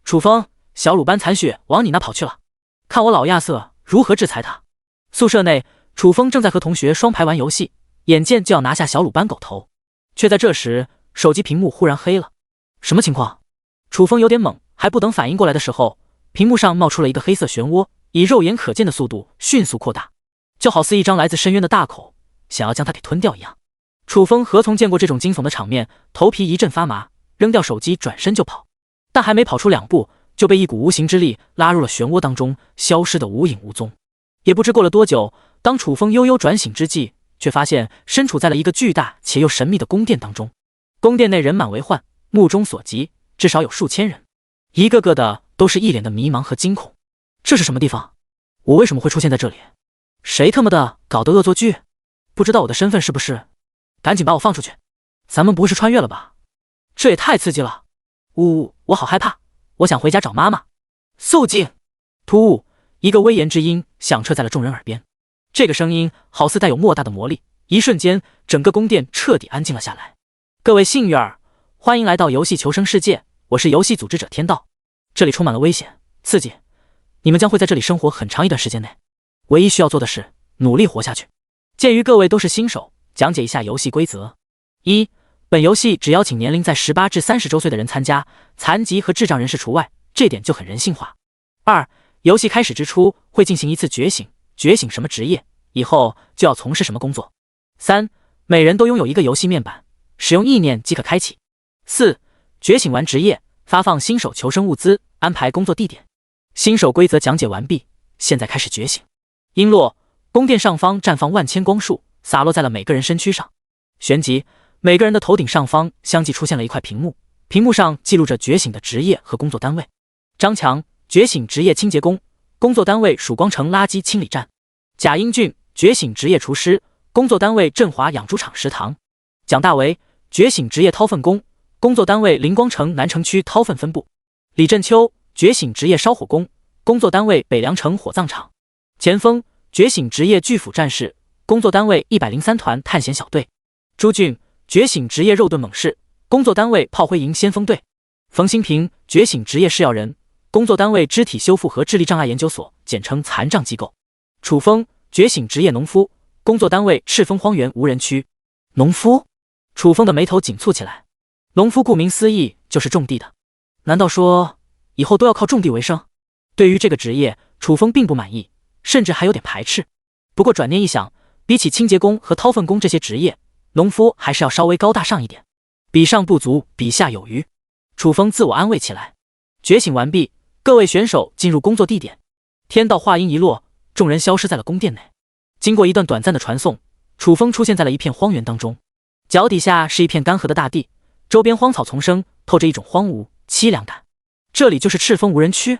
楚风，小鲁班残血往你那跑去了，看我老亚瑟如何制裁他。宿舍内，楚风正在和同学双排玩游戏，眼见就要拿下小鲁班狗头，却在这时手机屏幕忽然黑了。什么情况？楚风有点懵，还不等反应过来的时候，屏幕上冒出了一个黑色漩涡，以肉眼可见的速度迅速扩大，就好似一张来自深渊的大口，想要将它给吞掉一样。楚风何从见过这种惊悚的场面，头皮一阵发麻，扔掉手机转身就跑，但还没跑出2步，就被一股无形之力拉入了漩涡当中，消失得无影无踪。也不知过了多久，当楚风悠悠转醒之际，却发现身处在了一个巨大且又神秘的宫殿当中。宫殿内人满为患，目中所及至少有数千人，一个个的都是一脸的迷茫和惊恐。这是什么地方？我为什么会出现在这里？谁他妈的搞的恶作剧？不知道我的身份是不是？赶紧把我放出去！咱们不会是穿越了吧？这也太刺激了！我好害怕，我想回家找妈妈。肃静！突兀，一个威严之音响彻在了众人耳边。这个声音好似带有莫大的魔力，一瞬间，整个宫殿彻底安静了下来。各位幸运儿，欢迎来到游戏求生世界，我是游戏组织者天道。这里充满了危险、刺激，你们将会在这里生活很长一段时间内。唯一需要做的是努力活下去。鉴于各位都是新手，讲解一下游戏规则。1. 本游戏只邀请年龄在18至30周岁的人参加，残疾和智障人士除外，这点就很人性化。2. 游戏开始之初会进行一次觉醒，觉醒什么职业，以后就要从事什么工作。3. 每人都拥有一个游戏面板，使用意念即可开启。4. 觉醒完职业，发放新手求生物资，安排工作地点。新手规则讲解完毕，现在开始觉醒。璎珞，宫殿上方绽放万千光束，洒落在了每个人身躯上。旋即，每个人的头顶上方相继出现了一块屏幕，屏幕上记录着觉醒的职业和工作单位。张强，觉醒职业清洁工，工作单位曙光城垃圾清理站。贾英俊，觉醒职业厨师，工作单位振华养猪场食堂。蒋大为，觉醒职业掏粪工，工作单位灵光城南城区掏粪分部。李振秋，觉醒职业烧火工，工作单位北凉城火葬场。钱锋，觉醒职业巨斧战士，工作单位103团探险小队。朱俊，觉醒职业肉盾猛士，工作单位炮灰营先锋队。冯新平，觉醒职业试药人，工作单位肢体修复和智力障碍研究所，简称残障机构。楚风，觉醒职业农夫，工作单位赤峰荒原无人区。农夫？楚风的眉头紧蹙起来。农夫顾名思义就是种地的，难道说以后都要靠种地为生？对于这个职业，楚风并不满意，甚至还有点排斥。不过转念一想，比起清洁工和掏粪工这些职业，农夫还是要稍微高大上一点。比上不足，比下有余。楚风自我安慰起来。觉醒完毕，各位选手进入工作地点。天道话音一落，众人消失在了宫殿内。经过一段短暂的传送，楚风出现在了一片荒原当中，脚底下是一片干涸的大地，周边荒草丛生，透着一种荒芜凄凉感。这里就是赤峰无人区。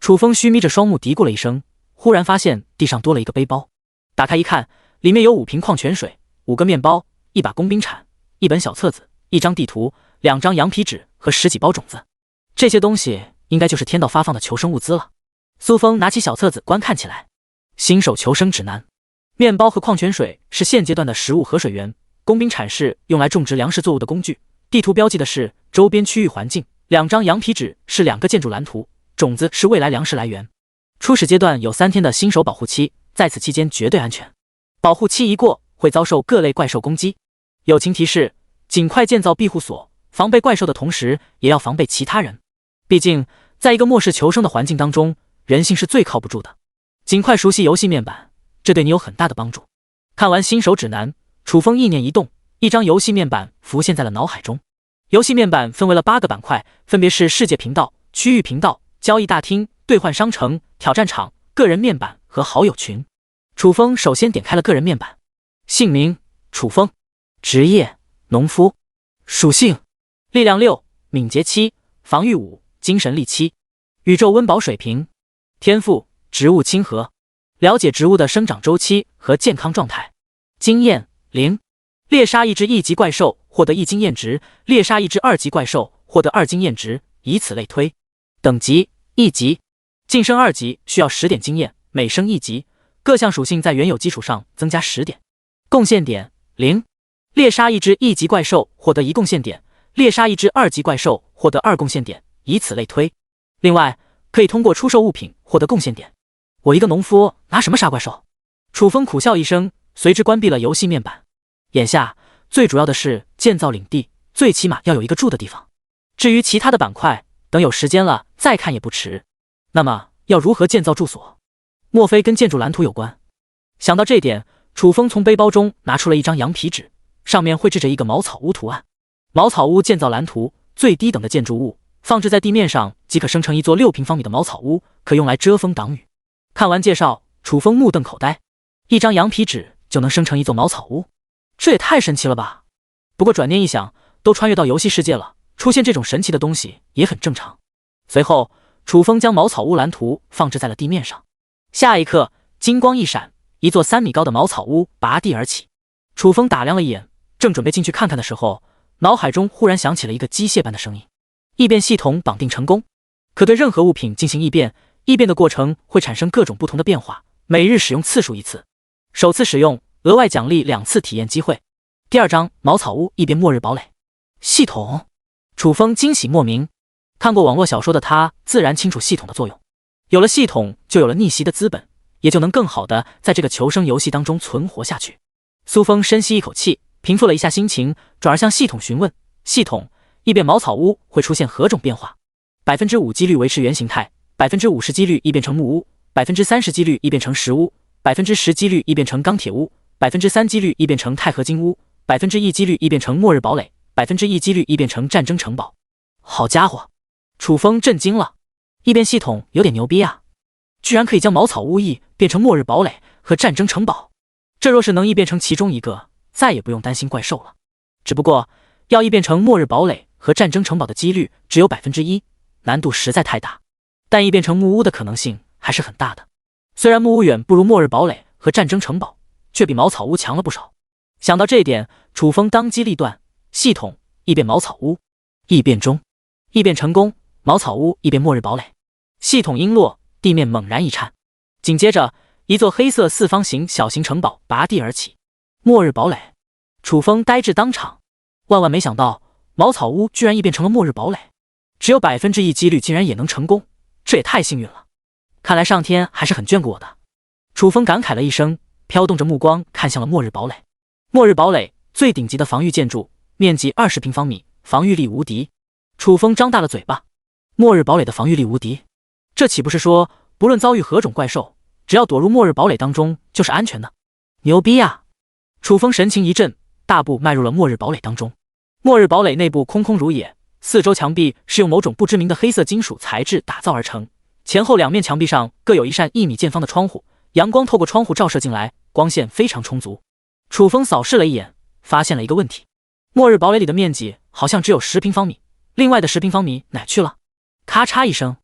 楚风虚眯着双目嘀咕了一声，忽然发现地上多了一个背包，打开一看，里面有5瓶矿泉水、5个面包、1把工兵铲、1本小册子、1张地图、2张羊皮纸和10几包种子。这些东西应该就是天道发放的求生物资了。苏峰拿起小册子观看起来。新手求生指南，面包和矿泉水是现阶段的食物和水源，工兵铲是用来种植粮食作物的工具，地图标记的是周边区域环境，2张羊皮纸是2个建筑蓝图，种子是未来粮食来源。初始阶段有3天的新手保护期，在此期间绝对安全。保护期一过，会遭受各类怪兽攻击。友情提示：尽快建造庇护所，防备怪兽的同时，也要防备其他人。毕竟，在一个末世求生的环境当中，人性是最靠不住的。尽快熟悉游戏面板，这对你有很大的帮助。看完新手指南，楚风意念一动，一张游戏面板浮现在了脑海中。游戏面板分为了8个板块，分别是世界频道、区域频道、交易大厅、兑换商城、挑战场、个人面板和好友群。楚风首先点开了个人面板，姓名楚风，职业农夫，属性力量6，敏捷7，防御5，精神力7，宇宙温饱水平，天赋植物亲和，了解植物的生长周期和健康状态，经验0，猎杀一只1级怪兽获得1经验值，猎杀一只2级怪兽获得2经验值，以此类推。等级1级，晋升2级需要10点经验，每升1级，各项属性在原有基础上增加10点。贡献点0，猎杀一只1级怪兽获得1贡献点，猎杀一只2级怪兽获得2贡献点，以此类推。另外，可以通过出售物品获得贡献点。我一个农夫拿什么杀怪兽？楚风苦笑一声，随之关闭了游戏面板。眼下最主要的是建造领地，最起码要有一个住的地方。至于其他的板块，等有时间了再看也不迟。那么要如何建造住所？莫非跟建筑蓝图有关？想到这点，楚风从背包中拿出了一张羊皮纸，上面绘制着一个茅草屋图案。茅草屋建造蓝图，最低等的建筑物放置在地面上即可生成一座6平方米的茅草屋，可用来遮风挡雨。看完介绍，楚风目瞪口呆，一张羊皮纸就能生成一座茅草屋，这也太神奇了吧！不过转念一想，都穿越到游戏世界了，出现这种神奇的东西也很正常。随后，楚风将茅草屋蓝图放置在了地面上。下一刻，金光一闪，一座3米高的茅草屋拔地而起。楚风打量了一眼，正准备进去看看的时候，脑海中忽然响起了一个机械般的声音：异变系统绑定成功，可对任何物品进行异变，异变的过程会产生各种不同的变化，每日使用次数1次，首次使用额外奖励2次体验机会。第2章茅草屋异变末日堡垒系统。楚风惊喜莫名，看过网络小说的他自然清楚系统的作用，有了系统就有了逆袭的资本，也就能更好的在这个求生游戏当中存活下去。苏风深吸一口气，平复了一下心情，转而向系统询问：系统，异变茅草屋会出现何种变化？5%几率维持原形态，50%几率异变成木屋，30%几率异变成石屋，10%几率异变成钢铁屋，3%几率异变成钛合金屋，1%几率异变成末日堡垒，1%几率异变成战争城堡。好家伙，楚风震惊了，异变系统有点牛逼啊，居然可以将茅草屋异变成末日堡垒和战争城堡。这若是能异变成其中一个，再也不用担心怪兽了。只不过要异变成末日堡垒和战争城堡的几率只有1%，难度实在太大。但异变成木屋的可能性还是很大的。虽然木屋远不如末日堡垒和战争城堡，却比茅草屋强了不少。想到这一点，楚风当机立断：系统，异变茅草屋。异变中，异变成功，茅草屋异变末日堡垒。系统音落，地面猛然一颤，紧接着一座黑色4方形小型城堡拔地而起。末日堡垒！楚风呆滞当场，万万没想到茅草屋居然异变成了末日堡垒，只有1%几率竟然也能成功，这也太幸运了。看来上天还是很眷顾我的。楚风感慨了一声，飘动着目光看向了末日堡垒。末日堡垒最顶级的防御建筑，面积20平方米，防御力无敌。楚风张大了嘴巴，末日堡垒的防御力无敌，这岂不是说不论遭遇何种怪兽，只要躲入末日堡垒当中就是安全的？牛逼啊！楚风神情一震，大步迈入了末日堡垒当中。末日堡垒内部空空如也，四周墙壁是用某种不知名的黑色金属材质打造而成，前后2面墙壁上各有一扇1米见方的窗户，阳光透过窗户照射进来，光线非常充足。楚风扫视了一眼，发现了一个问题：末日堡垒里的面积好像只有10平方米，另外的10平方米哪去了？咔嚓一声，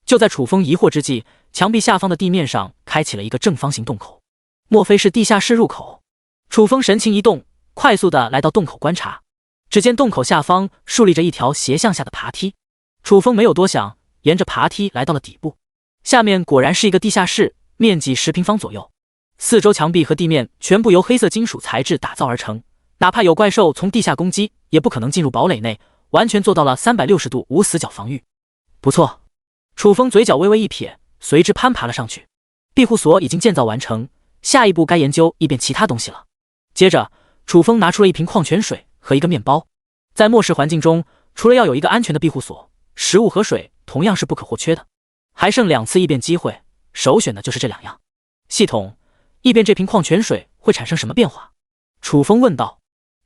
就在楚风疑惑之际，墙壁下方的地面上开启了一个正方形洞口。莫非是地下室入口？楚风神情一动，快速的来到洞口观察。只见洞口下方竖立着一条斜向下的爬梯。楚风没有多想，沿着爬梯来到了底部。下面果然是一个地下室，面积10平方左右，四周墙壁和地面全部由黑色金属材质打造而成，哪怕有怪兽从地下攻击，也不可能进入堡垒内，完全做到了360度无死角防御。不错，楚风嘴角微微一撇，随之攀爬了上去。庇护所已经建造完成，下一步该研究异变其他东西了。接着，楚风拿出了一瓶矿泉水和一个面包。在末世环境中，除了要有一个安全的庇护所，食物和水同样是不可或缺的。还剩2次异变机会，首选的就是这2样。系统，异变这瓶矿泉水会产生什么变化？楚风问道。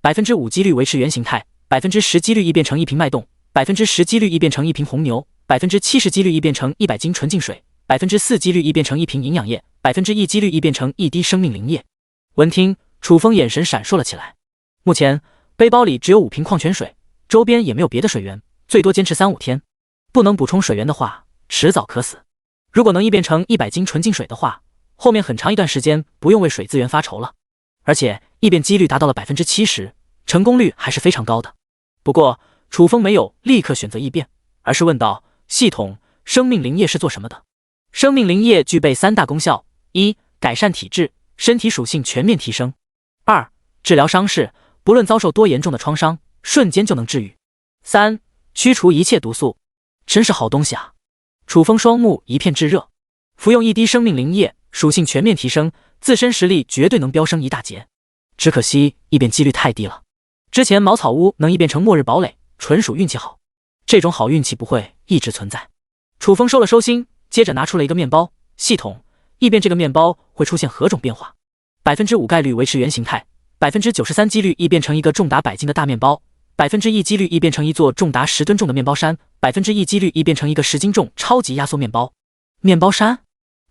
5%几率维持原形态，10%几率异变成一瓶脉动，10%几率异变成一瓶红牛，70%几率异变成100斤纯净水，4%几率异变成一瓶营养液，1%几率异变成一滴生命灵液。闻听，楚风眼神闪烁了起来。目前背包里只有5瓶矿泉水，周边也没有别的水源，最多坚持3-5天。不能补充水源的话，迟早渴死。如果能异变成100斤纯净水的话，后面很长一段时间不用为水资源发愁了。而且异变几率达到了70%，成功率还是非常高的。不过楚风没有立刻选择异变，而是问道：系统，生命灵液是做什么的？生命灵液具备3大功效： 1. 改善体质，身体属性全面提升； 2. 治疗伤势，不论遭受多严重的创伤，瞬间就能治愈； 3. 驱除一切毒素。真是好东西啊！楚风双目一片炙热，服用一滴生命灵液，属性全面提升，自身实力绝对能飙升一大截。只可惜异变几率太低了。之前茅草屋能异变成末日堡垒，纯属运气好，这种好运气不会一直存在。楚风收了收心，接着拿出了一个面包。系统，异变这个面包会出现何种变化？5%概率维持原形态，93%几率异变成一个重达100斤的大面包，1%几率异变成一座重达10吨重的面包山，1%几率异变成一个10斤重超级压缩面包。面包山？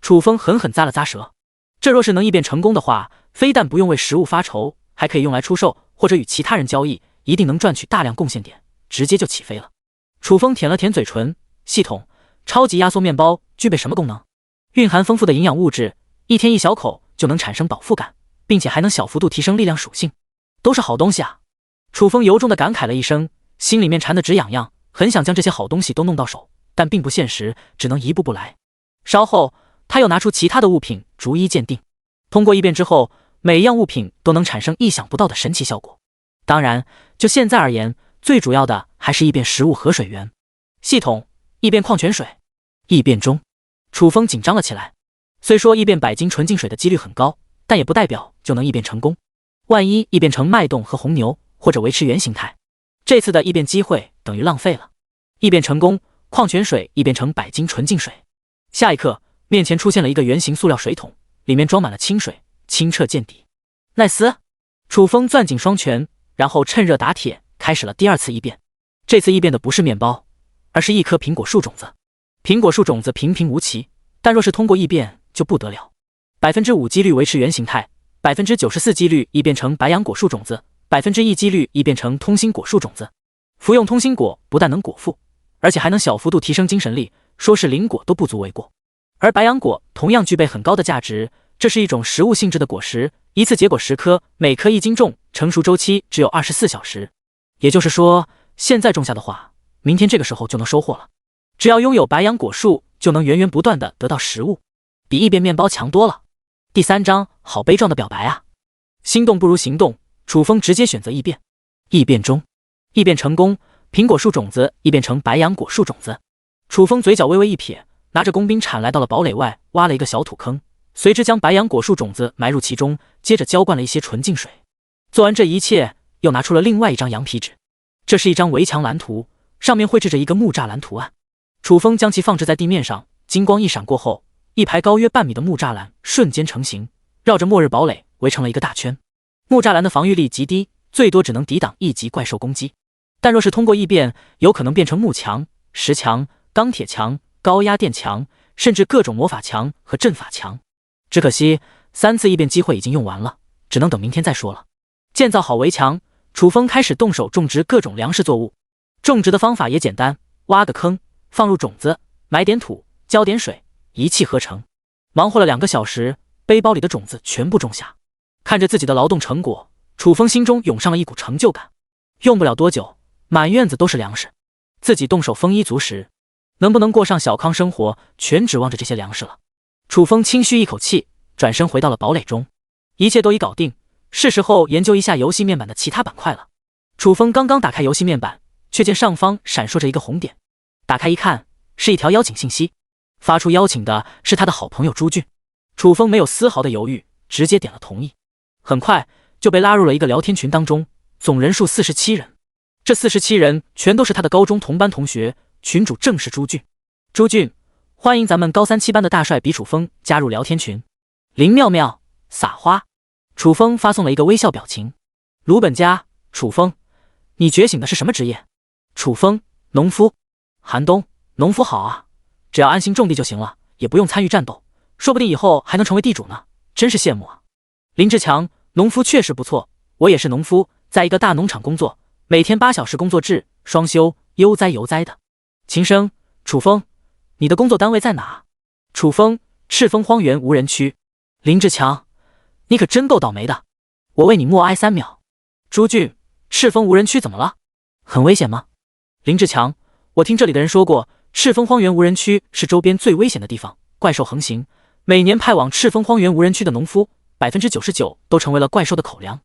楚风狠狠咂了咂舌。这若是能异变成功的话，非但不用为食物发愁，还可以用来出售或者与其他人交易，一定能赚取大量贡献点，直接就起飞了。楚风舔了舔嘴唇，系统，超级压缩面包具备什么功能？蕴含丰富的营养物质，一天一小口就能产生饱腹感，并且还能小幅度提升力量属性，都是好东西啊！楚风由衷的感慨了一声，心里面馋得直痒痒，很想将这些好东西都弄到手，但并不现实，只能一步步来。稍后，他又拿出其他的物品逐一鉴定，通过异变之后，每一样物品都能产生意想不到的神奇效果。当然，就现在而言，最主要的还是异变食物和水源。系统，异变矿泉水。异变中，楚风紧张了起来。虽说异变100斤纯净水的几率很高，但也不代表就能异变成功。万一异变成脉动和红牛，或者维持原形态，这次的异变机会等于浪费了。异变成功，矿泉水异变成100斤纯净水。下一刻，面前出现了一个圆形塑料水桶，里面装满了清水，清澈见底。奈斯，楚风攥紧双拳，然后趁热打铁，开始了第二次异变。这次异变的不是面包，而是一颗苹果树种子。苹果树种子平平无奇，但若是通过异变就不得了。5%几率维持原形态，94%几率异变成白杨果树种子，1%几率异变成通心果树种子。服用通心果不但能果腹，而且还能小幅度提升精神力，说是灵果都不足为过。而白杨果同样具备很高的价值，这是一种食物性质的果实，一次结果10颗，每颗1斤重，成熟周期只有24小时。也就是说，现在种下的话，明天这个时候就能收获了。只要拥有白杨果树，就能源源不断的得到食物，比异变面包强多了。第3章，好悲壮的表白啊！心动不如行动，楚风直接选择异变。异变中，异变成功，苹果树种子异变成白杨果树种子。楚风嘴角微微一撇，拿着工兵铲来到了堡垒外，挖了一个小土坑，随之将白杨果树种子埋入其中，接着浇灌了一些纯净水。做完这一切，又拿出了另外一张羊皮纸，这是一张围墙蓝图，上面绘制着一个木栅栏图案。楚风将其放置在地面上，金光一闪过后，一排高约半米的木栅栏瞬间成型，绕着末日堡垒围成了一个大圈。木栅栏的防御力极低，最多只能抵挡1级怪兽攻击，但若是通过异变，有可能变成木墙、石墙、钢铁墙、高压电墙，甚至各种魔法墙和阵法墙。只可惜3次异变机会已经用完了，只能等明天再说了。建造好围墙，楚风开始动手种植各种粮食作物。种植的方法也简单，挖个坑，放入种子，埋点土，浇点水，一气呵成。忙活了2个小时，背包里的种子全部种下。看着自己的劳动成果，楚风心中涌上了一股成就感。用不了多久，满院子都是粮食，自己动手丰衣足食，能不能过上小康生活，全指望着这些粮食了。楚风轻吁一口气，转身回到了堡垒中。一切都已搞定，是时候研究一下游戏面板的其他板块了。楚风刚刚打开游戏面板，却见上方闪烁着一个红点。打开一看，是一条邀请信息，发出邀请的是他的好朋友朱俊。楚风没有丝毫的犹豫，直接点了同意。很快就被拉入了一个聊天群当中，总人数47人。这47人全都是他的高中同班同学，群主正是朱俊。朱俊，欢迎咱们高3、7班的大帅比楚风加入聊天群。林妙妙，撒花。楚风发送了一个微笑表情。鲁本家，楚风，你觉醒的是什么职业？楚风，农夫。寒冬，农夫好啊，只要安心种地就行了，也不用参与战斗，说不定以后还能成为地主呢，真是羡慕啊。林志强，农夫确实不错，我也是农夫，在一个大农场工作，每天8小时工作制，双休，悠哉悠哉的。秦升，楚风，你的工作单位在哪？楚风，赤峰荒原无人区。林志强，你可真够倒霉的，我为你默哀3秒。朱俊，赤峰无人区怎么了？很危险吗？林志强，我听这里的人说过，赤峰荒原无人区是周边最危险的地方，怪兽横行，每年派往赤峰荒原无人区的农夫99%都成为了怪兽的口粮。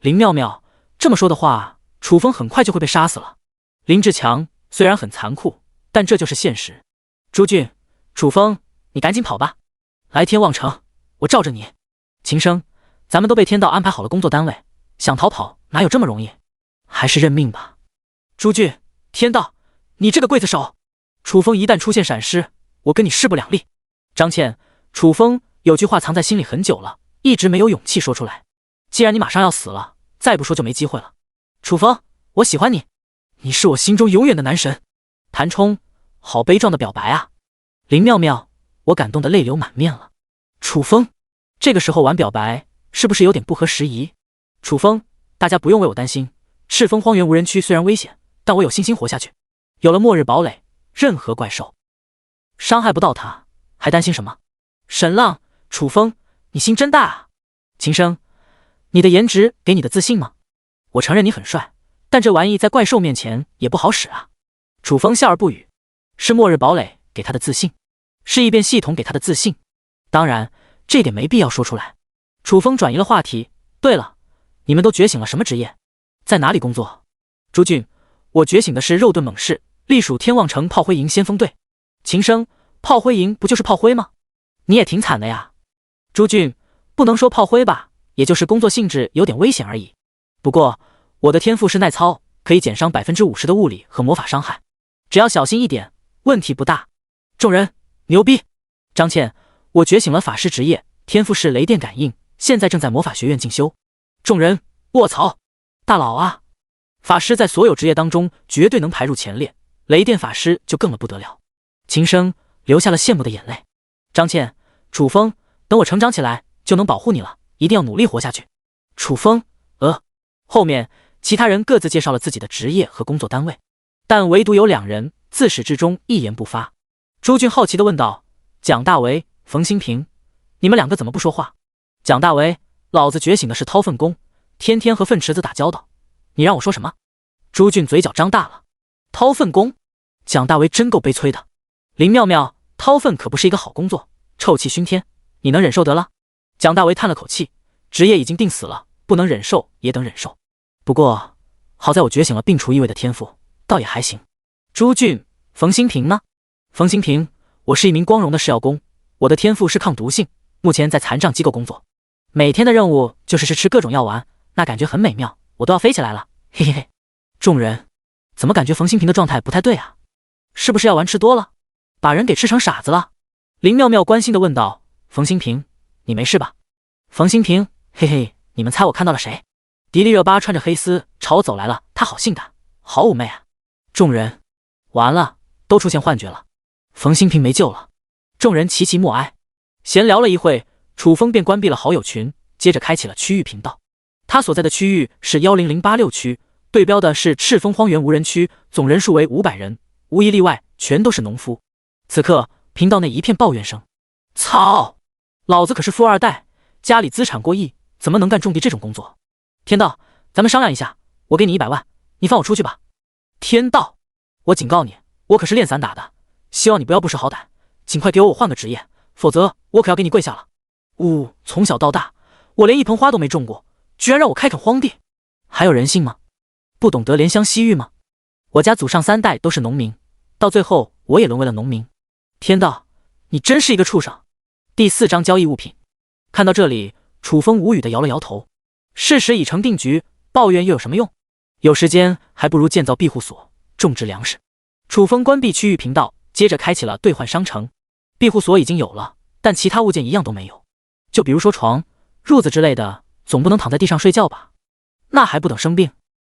林妙妙，这么说的话，楚风很快就会被杀死了。林志强，虽然很残酷，但这就是现实。朱俊，楚风，你赶紧跑吧！来天望城，我罩着你。秦升，咱们都被天道安排好了工作单位，想逃跑哪有这么容易？还是认命吧。朱俊，天道，你这个刽子手！楚风一旦出现闪失，我跟你势不两立。张倩，楚风有句话藏在心里很久了，一直没有勇气说出来。既然你马上要死了，再不说就没机会了。楚风，我喜欢你，你是我心中永远的男神。谭冲，好悲壮的表白啊！林妙妙，我感动的泪流满面了。楚风，这个时候玩表白是不是有点不合时宜？楚风，大家不用为我担心，赤峰荒原无人区虽然危险，但我有信心活下去。有了末日堡垒，任何怪兽伤害不到他，还担心什么？沈浪，楚风，你心真大啊！秦升，你的颜值给你的自信吗？我承认你很帅，但这玩意在怪兽面前也不好使啊。楚风笑而不语，是末日堡垒给他的自信，是异变系统给他的自信。当然，这点没必要说出来。楚风转移了话题。对了，你们都觉醒了什么职业？在哪里工作？朱俊，我觉醒的是肉盾猛士，隶属天望城炮灰营先锋队。秦升，炮灰营不就是炮灰吗？你也挺惨的呀。朱俊，不能说炮灰吧，也就是工作性质有点危险而已。不过我的天赋是耐操，可以减伤 50% 的物理和魔法伤害，只要小心一点，问题不大。众人，牛逼！张倩，我觉醒了法师职业，天赋是雷电感应，现在正在魔法学院进修。众人，卧槽，大佬啊！法师在所有职业当中绝对能排入前列，雷电法师就更了不得了。秦升流下了羡慕的眼泪。张倩，楚风，等我成长起来就能保护你了，一定要努力活下去。楚风，后面其他人各自介绍了自己的职业和工作单位，但唯独有2人自始至终一言不发。朱俊好奇地问道：蒋大为、冯新平，你们2个怎么不说话？蒋大为，老子觉醒的是掏粪工，天天和粪池子打交道，你让我说什么？朱俊嘴角张大了。掏粪工？蒋大为真够悲催的。林妙妙，掏粪可不是一个好工作，臭气熏天，你能忍受得了？蒋大为叹了口气，职业已经定死了，不能忍受也等忍受。不过好在我觉醒了病除异味的天赋，倒也还行。朱俊，冯新平呢？冯新平，我是一名光荣的食药工，我的天赋是抗毒性，目前在残障机构工作，每天的任务就是吃各种药丸，那感觉很美妙，我都要飞起来了，嘿嘿嘿。众人，怎么感觉冯新平的状态不太对啊？是不是药丸吃多了，把人给吃成傻子了？林妙妙关心地问道。冯新平，你没事吧？冯新平，嘿嘿，你们猜我看到了谁？迪丽热巴穿着黑丝朝我走来了，她好性感，好妩媚啊！众人，完了，都出现幻觉了，冯新平没救了。众人齐齐默哀。闲聊了一会，楚风便关闭了好友群，接着开启了区域频道。他所在的区域是10086区，对标的是赤峰荒原无人区，总人数为500人，无一例外全都是农夫。此刻频道内一片抱怨声。操，老子可是富二代，家里资产过亿，怎么能干种地这种工作？天道，咱们商量一下，我给你100万，你放我出去吧。天道，我警告你，我可是练散打的，希望你不要不识好歹，尽快给我换个职业，否则我可要给你跪下了。从小到大，我连一盆花都没种过，居然让我开垦荒地，还有人性吗？不懂得怜香惜玉吗？我家祖上3代都是农民，到最后我也沦为了农民。天道，你真是一个畜生。第4章交易物品。看到这里，楚风无语地摇了摇头。事实已成定局，抱怨又有什么用？有时间还不如建造庇护所，种植粮食。楚风关闭区域频道，接着开启了兑换商城。庇护所已经有了，但其他物件一样都没有。就比如说床、褥子之类的，总不能躺在地上睡觉吧？那还不等生病？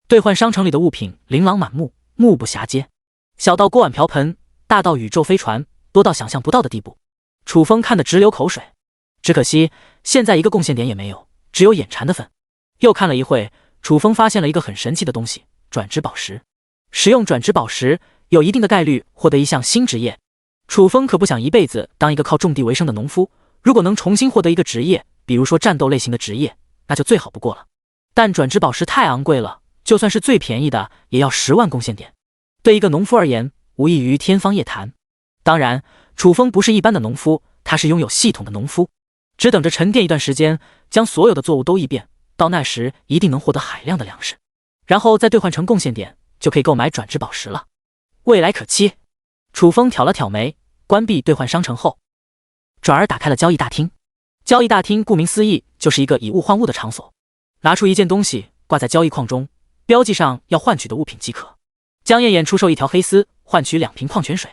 兑换商城里的物品琳琅满目，目不暇接，小到锅碗瓢盆，大到宇宙飞船，多到想象不到的地步。楚风看得直流口水，只可惜现在一个贡献点也没有，只有眼馋的份。又看了一会，楚风发现了一个很神奇的东西——转职宝石。使用转职宝石，有一定的概率获得一项新职业。楚风可不想一辈子当一个靠种地为生的农夫，如果能重新获得一个职业，比如说战斗类型的职业，那就最好不过了。但转职宝石太昂贵了，就算是最便宜的也要10万贡献点，对一个农夫而言，无异于天方夜谭。当然，楚风不是一般的农夫，他是拥有系统的农夫，只等着沉淀一段时间，将所有的作物都异变，到那时一定能获得海量的粮食，然后再兑换成贡献点，就可以购买转职宝石了。未来可期。楚风挑了挑眉，关闭兑换商城后，转而打开了交易大厅。交易大厅顾名思义就是一个以物换物的场所，拿出一件东西挂在交易框中，标记上要换取的物品即可。江艳艳出售一条黑丝，换取2瓶矿泉水；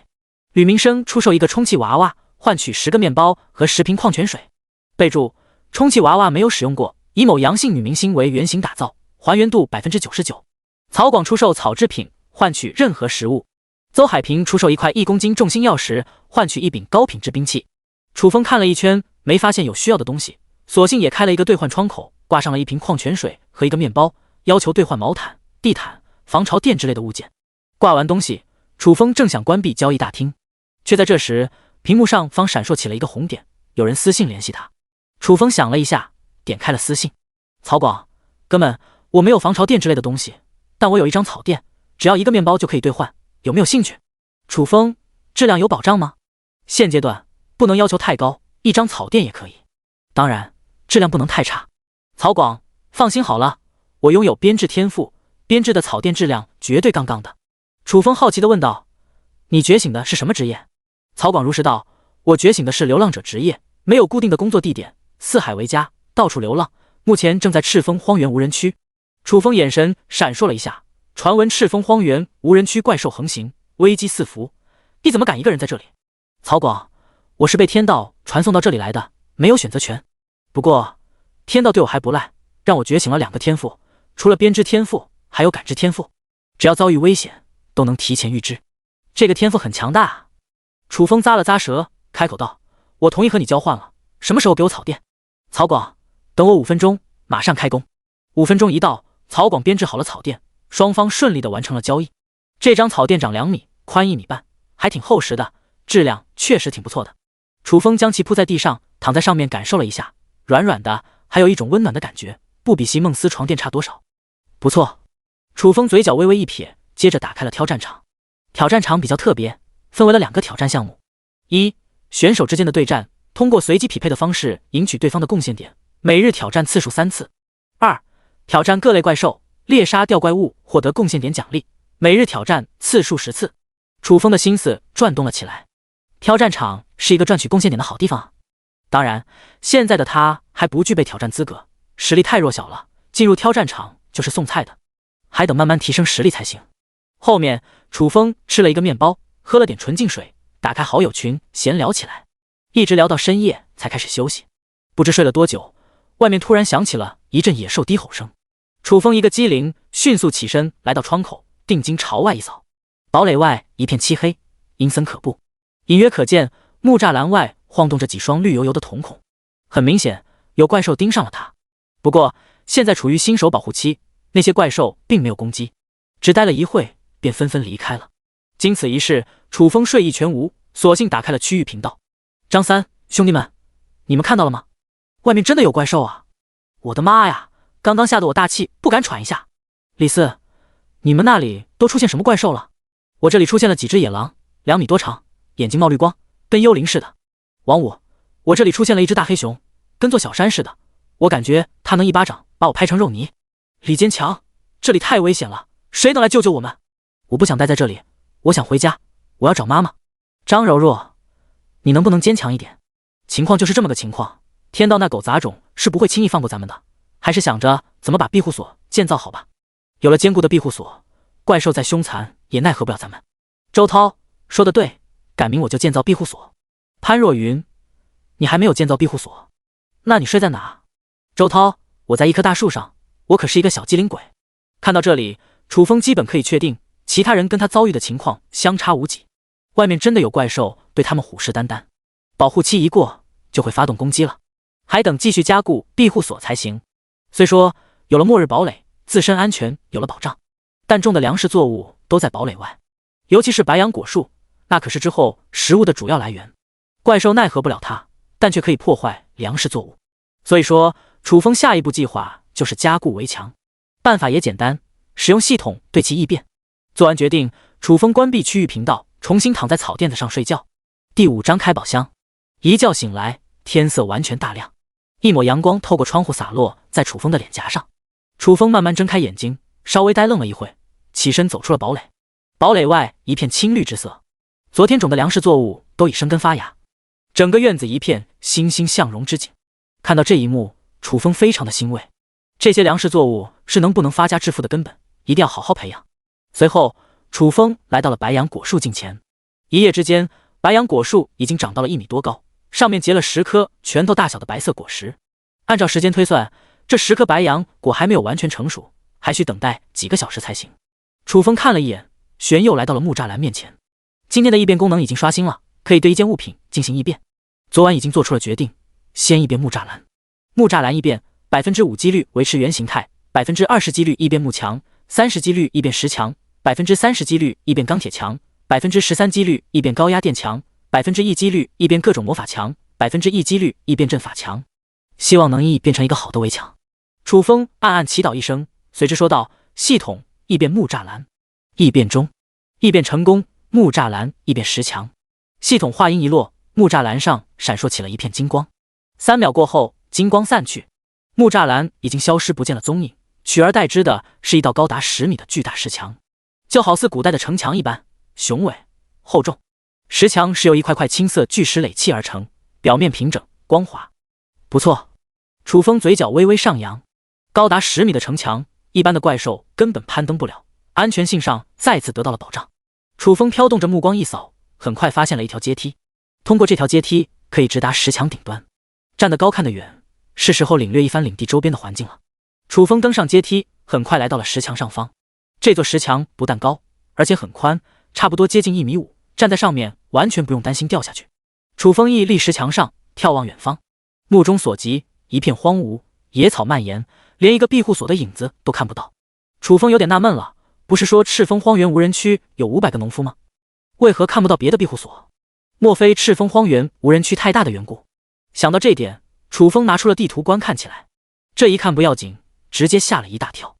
吕明生出售一个充气娃娃，换取10个面包和10瓶矿泉水。备注：充气娃娃没有使用过，以某阳性女明星为原型打造，还原度 99%。曹广出售草制品，换取任何食物。邹海平出售1块1公斤重心钥匙，换取1柄高品质兵器。楚风看了一圈，没发现有需要的东西，索性也开了一个兑换窗口，挂上了1瓶矿泉水和1个面包，要求兑换毛毯、地毯、防潮垫之类的物件。挂完东西，楚风正想关闭交易大厅，却在这时，屏幕上方闪烁起了一个红点，有人私信联系他。楚风想了一下，点开了私信。曹广，哥们，我没有防潮垫之类的东西，但我有一张草垫，只要1个面包就可以兑换，有没有兴趣？楚风，质量有保障吗？现阶段不能要求太高，1张草垫也可以，当然质量不能太差。曹广，放心好了，我拥有编制天赋，编制的草垫质量绝对杠杠的。楚风好奇地问道：你觉醒的是什么职业？曹广如实道：我觉醒的是流浪者职业，没有固定的工作地点，四海为家，到处流浪，目前正在赤峰荒原无人区。楚风眼神闪烁了一下，传闻赤峰荒原无人区怪兽横行，危机四伏，你怎么敢一个人在这里？曹广，我是被天道传送到这里来的，没有选择权。不过天道对我还不赖，让我觉醒了2个天赋，除了编织天赋还有感知天赋，只要遭遇危险都能提前预知，这个天赋很强大啊。楚风咂了咂舌，开口道：我同意和你交换了，什么时候给我草垫？曹广，等我5分钟，马上开工。5分钟一到，曹广编制好了草垫，双方顺利的完成了交易。这张草垫长2米，宽1米半，还挺厚实的，质量确实挺不错的。楚风将其铺在地上，躺在上面感受了一下，软软的，还有一种温暖的感觉，不比席梦思床垫差多少。不错。楚风嘴角微微一撇，接着打开了挑战场。挑战场比较特别，分为了2个挑战项目。1. 选手之间的对战，通过随机匹配的方式赢取对方的贡献点，每日挑战次数3次。2. 挑战各类怪兽，猎杀掉怪物获得贡献点奖励，每日挑战次数10次。楚风的心思转动了起来，挑战场是一个赚取贡献点的好地方啊。当然，现在的他还不具备挑战资格，实力太弱小了，进入挑战场就是送菜的，还等慢慢提升实力才行。后面，楚风吃了1个面包，喝了点纯净水，打开好友群闲聊起来，一直聊到深夜才开始休息。不知睡了多久，外面突然响起了一阵野兽低吼声。楚风一个机灵，迅速起身来到窗口，定睛朝外一扫，堡垒外一片漆黑，阴森可怖，隐约可见木栅栏外晃动着几双绿油油的瞳孔，很明显有怪兽盯上了他。不过现在处于新手保护期，那些怪兽并没有攻击，只待了一会便纷纷离开了。经此一事，楚风睡意全无，索性打开了区域频道。张三，兄弟们，你们看到了吗？外面真的有怪兽啊！我的妈呀，刚刚吓得我大气不敢喘一下。李四，你们那里都出现什么怪兽了？我这里出现了几只野狼，2米多长，眼睛冒绿光，跟幽灵似的。王五，我这里出现了一只大黑熊，跟座小山似的，我感觉它能一巴掌把我拍成肉泥。李坚强，这里太危险了，谁能来救救我们？我不想待在这里，我想回家，我要找妈妈。张柔柔，你能不能坚强一点？情况就是这么个情况，天道那狗杂种是不会轻易放过咱们的，还是想着怎么把庇护所建造好吧。有了坚固的庇护所，怪兽再凶残也奈何不了咱们。周涛说的对，改明我就建造庇护所。潘若云，你还没有建造庇护所，那你睡在哪？周涛，我在一棵大树上，我可是一个小机灵鬼。看到这里，楚风基本可以确定，其他人跟他遭遇的情况相差无几。外面真的有怪兽对他们虎视眈眈，保护期一过就会发动攻击了，还等继续加固庇护所才行。虽说有了末日堡垒，自身安全有了保障，但种的粮食作物都在堡垒外，尤其是白杨果树，那可是之后食物的主要来源。怪兽奈何不了它，但却可以破坏粮食作物。所以说，楚风下一步计划就是加固围墙，办法也简单，使用系统对其异变。做完决定，楚风关闭区域频道，重新躺在草垫子上睡觉。第5章开宝箱。一觉醒来，天色完全大亮，一抹阳光透过窗户洒落在楚风的脸颊上。楚风慢慢睁开眼睛，稍微呆愣了一会，起身走出了堡垒。堡垒外一片青绿之色，昨天种的粮食作物都已生根发芽，整个院子一片欣欣向荣之景。看到这一幕，楚风非常的欣慰。这些粮食作物是能不能发家致富的根本，一定要好好培养。随后，楚风来到了白杨果树近前。一夜之间，白杨果树已经长到了1米多高，上面结了10颗拳头大小的白色果实。按照时间推算，这10颗白杨果还没有完全成熟，还需等待几个小时才行。楚风看了一眼，玄佑来到了木栅栏面前。今天的异变功能已经刷新了，可以对一件物品进行异变。昨晚已经做出了决定，先异变木栅栏。木栅栏异变，5%几率维持原形态，20%几率异变木墙，30%几率异变石墙，30%几率异变钢铁墙，13%几率异变高压电墙，1%几率异变各种魔法墙，1%几率异变阵法墙。希望能异变成一个好的围墙。楚风暗暗祈祷一声，随之说道：“系统异变木栅栏。”异变中，异变成功，木栅栏异变石墙。系统话音一落，木栅栏上闪烁起了一片金光。3秒过后，金光散去，木栅栏已经消失不见了踪影，取而代之的是一道高达10米的巨大石墙，就好似古代的城墙一般，雄伟厚重。石墙是由一块块青色巨石垒砌而成，表面平整光滑。不错，楚风嘴角微微上扬。高达10米的城墙，一般的怪兽根本攀登不了，安全性上再次得到了保障。楚风飘动着目光一扫，很快发现了一条阶梯，通过这条阶梯可以直达石墙顶端。站得高看得远，是时候领略一番领地周边的环境了。楚风登上阶梯，很快来到了石墙上方。这座石墙不但高，而且很宽，差不多接近1.5米，站在上面完全不用担心掉下去。楚风屹立石墙上，眺望远方，目中所及一片荒芜，野草蔓延，连一个庇护所的影子都看不到。楚风有点纳闷了，不是说赤峰荒原无人区有500个农夫吗？为何看不到别的庇护所？莫非赤峰荒原无人区太大的缘故？想到这点，楚风拿出了地图观看起来。这一看不要紧，直接吓了一大跳。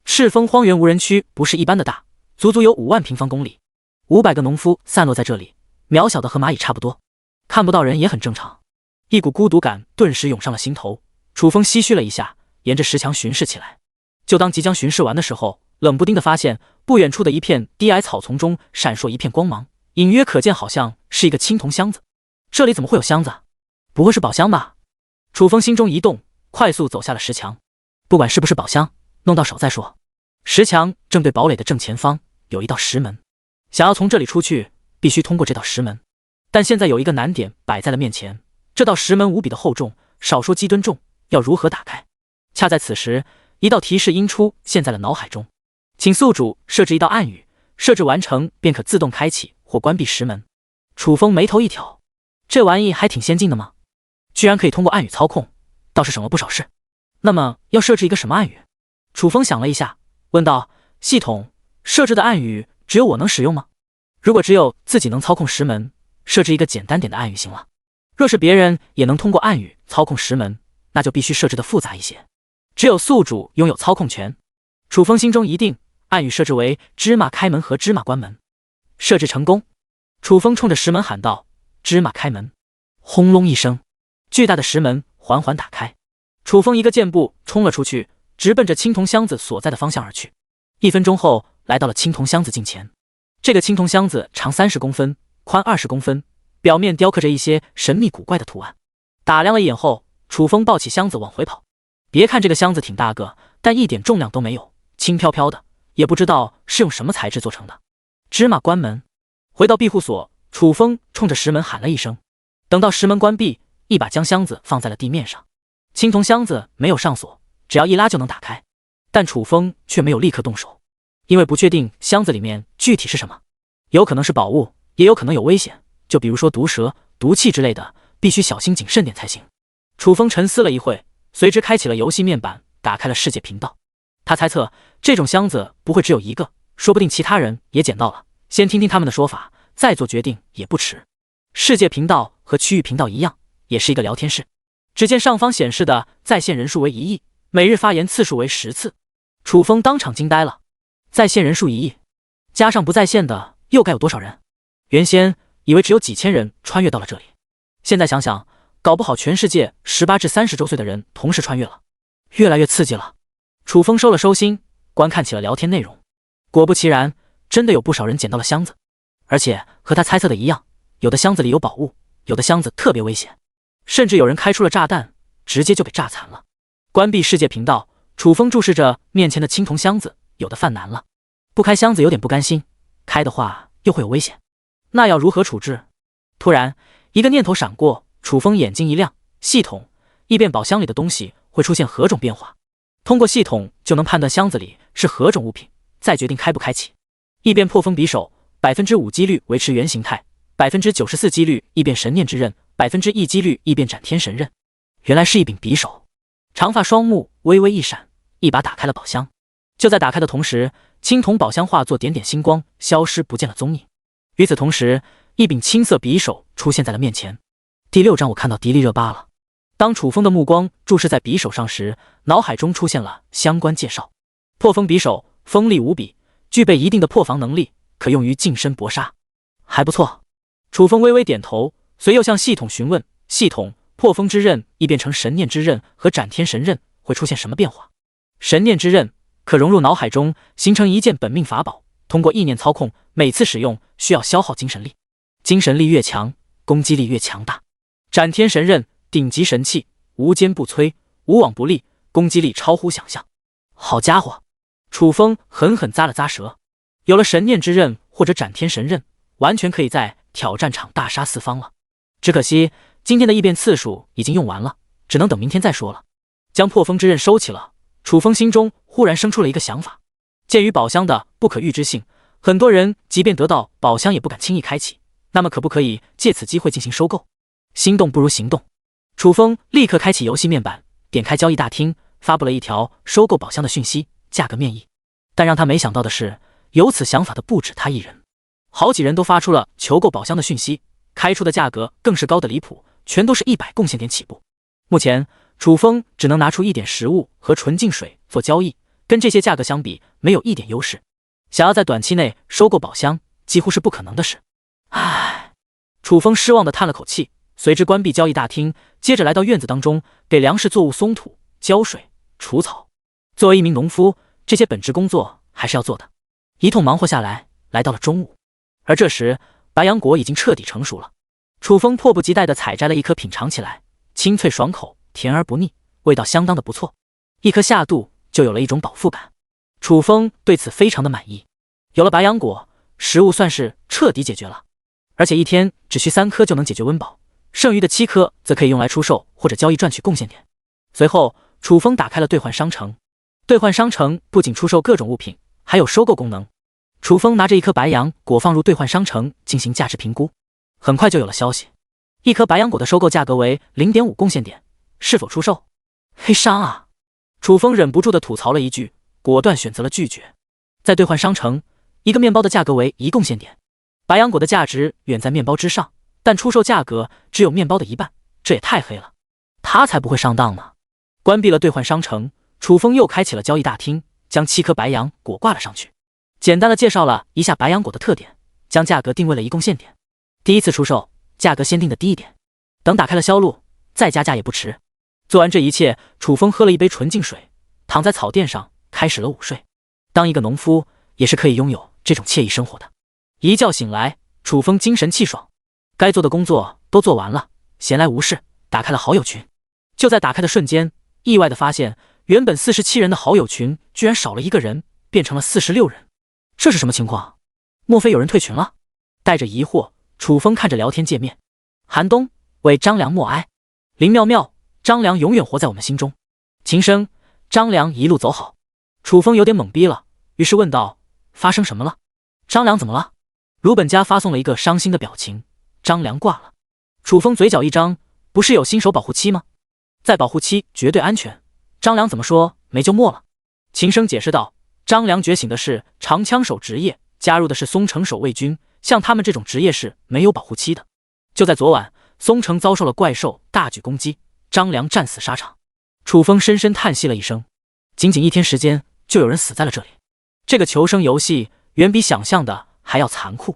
赤峰荒原无人区不是一般的大，足足有5万平方公里，500个农夫散落在这里，渺小的和蚂蚁差不多，看不到人也很正常。一股孤独感顿时涌上了心头，楚风唏嘘了一下，沿着石墙巡视起来。就当即将巡视完的时候，冷不丁地发现不远处的一片低矮草丛中闪烁一片光芒，隐约可见好像是一个青铜箱子。这里怎么会有箱子？不会是宝箱吧？楚风心中一动，快速走下了石墙。不管是不是宝箱，弄到手再说。石墙正对堡垒的正前方有一道石门，想要从这里出去，必须通过这道石门。但现在有一个难点摆在了面前，这道石门无比的厚重，少说几吨重，要如何打开？恰在此时，一道提示音出现在了脑海中，请宿主设置一道暗语，设置完成便可自动开启或关闭石门。楚风眉头一挑，这玩意还挺先进的吗？居然可以通过暗语操控，倒是省了不少事。那么要设置一个什么暗语？楚风想了一下，问道：系统设置的暗语只有我能使用吗？如果只有自己能操控石门，设置一个简单点的暗语行了。若是别人也能通过暗语操控石门，那就必须设置的复杂一些，只有宿主拥有操控权。楚风心中一定，暗语设置为芝麻开门和芝麻关门。设置成功，楚风冲着石门喊道：芝麻开门。轰隆一声，巨大的石门缓缓打开，楚风一个箭步冲了出去，直奔着青铜箱子所在的方向而去。1分钟后，来到了青铜箱子近前。这个青铜箱子长30公分，宽20公分，表面雕刻着一些神秘古怪的图案。打量了一眼后，楚风抱起箱子往回跑。别看这个箱子挺大个，但一点重量都没有，轻飘飘的，也不知道是用什么材质做成的。芝麻关门，回到庇护所，楚风冲着石门喊了一声。等到石门关闭，一把将箱子放在了地面上。青铜箱子没有上锁，只要一拉就能打开。但楚风却没有立刻动手，因为不确定箱子里面具体是什么，有可能是宝物，也有可能有危险，就比如说毒蛇、毒气之类的，必须小心谨慎点才行。楚风沉思了一会，随之开启了游戏面板，打开了世界频道。他猜测这种箱子不会只有一个，说不定其他人也捡到了，先听听他们的说法，再做决定也不迟。世界频道和区域频道一样，也是一个聊天室。只见上方显示的在线人数为1亿，每日发言次数为10次。楚风当场惊呆了，在线人数1亿，加上不在线的又该有多少人？原先以为只有几千人穿越到了这里，现在想想，搞不好全世界18至30周岁的人同时穿越了，越来越刺激了。楚风收了收心，观看起了聊天内容。果不其然，真的有不少人捡到了箱子。而且和他猜测的一样，有的箱子里有宝物，有的箱子特别危险，甚至有人开出了炸弹，直接就给炸残了。关闭世界频道，楚风注视着面前的青铜箱子，有的犯难了。不开箱子有点不甘心，开的话又会有危险，那要如何处置？突然一个念头闪过，楚风眼睛一亮，系统异变宝箱里的东西会出现何种变化，通过系统就能判断箱子里是何种物品，再决定开不开启。异变破风匕首 5% 几率维持原形态， 94% 几率异变神念之刃， 1% 几率异变斩天神刃。原来是一柄匕首。长发双目微微一闪，一把打开了宝箱。就在打开的同时，青铜宝箱化作点点星光，消失不见了踪影。与此同时，一柄青色匕首出现在了面前。第6章我看到迪丽热巴了。当楚风的目光注视在匕首上时，脑海中出现了相关介绍。破风匕首锋利无比，具备一定的破防能力，可用于近身搏杀。还不错。楚风微微点头，随又向系统询问，系统破风之刃异变成神念之刃和斩天神刃会出现什么变化？神念之刃可融入脑海中，形成一件本命法宝，通过意念操控，每次使用需要消耗精神力，精神力越强，攻击力越强大。斩天神刃顶级神器，无坚不摧，无往不利，攻击力超乎想象。好家伙！楚风狠狠咂了咂舌，有了神念之刃或者斩天神刃，完全可以在挑战场大杀四方了。只可惜今天的异变次数已经用完了，只能等明天再说了。将破风之刃收起了，楚风心中忽然生出了一个想法。鉴于宝箱的不可预知性，很多人即便得到宝箱也不敢轻易开启，那么可不可以借此机会进行收购？心动不如行动。楚风立刻开启游戏面板，点开交易大厅，发布了一条收购宝箱的讯息，价格面议。但让他没想到的是，有此想法的不止他一人，好几人都发出了求购宝箱的讯息，开出的价格更是高的离谱，全都是100贡献点起步。目前楚风只能拿出一点食物和纯净水做交易，跟这些价格相比没有一点优势，想要在短期内收购宝箱几乎是不可能的事。唉，楚风失望地叹了口气，随之关闭交易大厅，接着来到院子当中，给粮食作物松土、浇水、除草。作为一名农夫，这些本职工作还是要做的。一通忙活下来，来到了中午，而这时白杨果已经彻底成熟了。楚风迫不及待地采摘了一颗品尝起来，清脆爽口，甜而不腻，味道相当的不错。一颗下肚就有了一种饱腹感，楚风对此非常的满意。有了白杨果，食物算是彻底解决了，而且一天只需3颗就能解决温饱，剩余的7颗则可以用来出售或者交易赚取贡献点。随后楚风打开了兑换商城。兑换商城不仅出售各种物品，还有收购功能。楚风拿着一颗白杨果放入兑换商城进行价值评估，很快就有了消息。一颗白杨果的收购价格为 0.5 贡献点，是否出售？黑商啊！楚风忍不住地吐槽了一句，果断选择了拒绝。在兑换商城，一个面包的价格为1贡献点，白杨果的价值远在面包之上，但出售价格只有面包的一半，这也太黑了，他才不会上当呢。关闭了兑换商城，楚风又开启了交易大厅，将7颗白杨果挂了上去，简单的介绍了一下白杨果的特点，将价格定位了1贡献点。第一次出售，价格先定的低一点，等打开了销路，再加价也不迟。做完这一切，楚风喝了一杯纯净水，躺在草垫上开始了午睡。当一个农夫也是可以拥有这种惬意生活的。一觉醒来，楚风精神气爽，该做的工作都做完了，闲来无事，打开了好友群。就在打开的瞬间，意外的发现原本47人的好友群居然少了1个人，变成了46人。这是什么情况？莫非有人退群了？带着疑惑，楚风看着聊天界面，寒冬为张良默哀，林妙妙，张良永远活在我们心中。秦声，张良一路走好。楚风有点懵逼了，于是问道：发生什么了？张良怎么了？鲁本家发送了一个伤心的表情，张良挂了。楚风嘴角一张，不是有新手保护期吗？在保护期绝对安全，张良怎么说没就没了？秦声解释道：张良觉醒的是长枪手职业，加入的是松城守卫军，像他们这种职业是没有保护期的。就在昨晚，松城遭受了怪兽大举攻击，张良战死沙场。楚风深深叹息了一声，仅仅1天时间就有人死在了这里。这个求生游戏远比想象的还要残酷。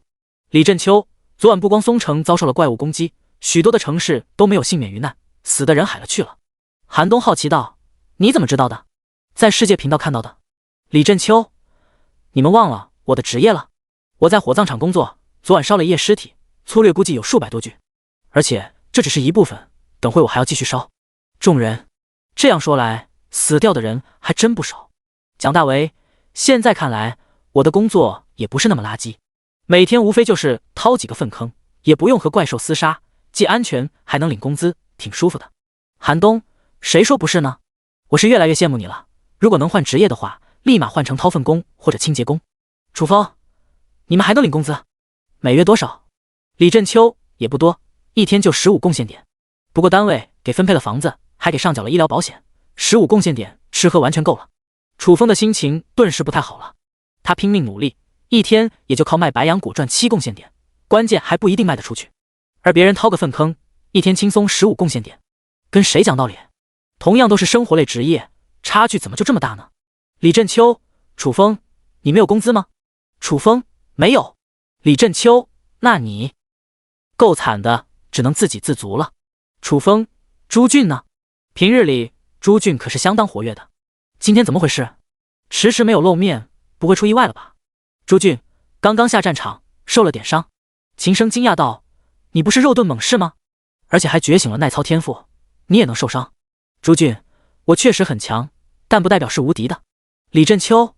李振秋，昨晚不光松城遭受了怪物攻击，许多的城市都没有幸免于难，死的人海了去了。韩东好奇道：你怎么知道的？在世界频道看到的。李振秋，你们忘了我的职业了？我在火葬场工作，昨晚烧了一夜尸体，粗略估计有数百多具，而且这只是一部分，等会我还要继续烧。众人，这样说来，死掉的人还真不少。蒋大为，现在看来，我的工作也不是那么垃圾，每天无非就是掏几个粪坑，也不用和怪兽厮杀，既安全还能领工资，挺舒服的。韩东，谁说不是呢？我是越来越羡慕你了。如果能换职业的话，立马换成掏粪工或者清洁工。楚风，你们还能领工资？每月多少？李振秋，也不多，一天就15贡献点。不过单位给分配了房子，还给上缴了医疗保险，15贡献点吃喝完全够了。楚风的心情顿时不太好了，他拼命努力，一天也就靠卖白羊果赚7贡献点，关键还不一定卖得出去。而别人掏个粪坑，一天轻松15贡献点，跟谁讲道理？同样都是生活类职业，差距怎么就这么大呢？李振秋，楚风，你没有工资吗？楚风，没有。李振秋，那你够惨的，只能自给自足了。楚风，朱俊呢？平日里朱俊可是相当活跃的，今天怎么回事？迟迟没有露面，不会出意外了吧？朱俊刚刚下战场，受了点伤。秦升惊讶道：“你不是肉盾猛士吗？而且还觉醒了耐操天赋，你也能受伤？”朱俊，我确实很强，但不代表是无敌的。李振秋，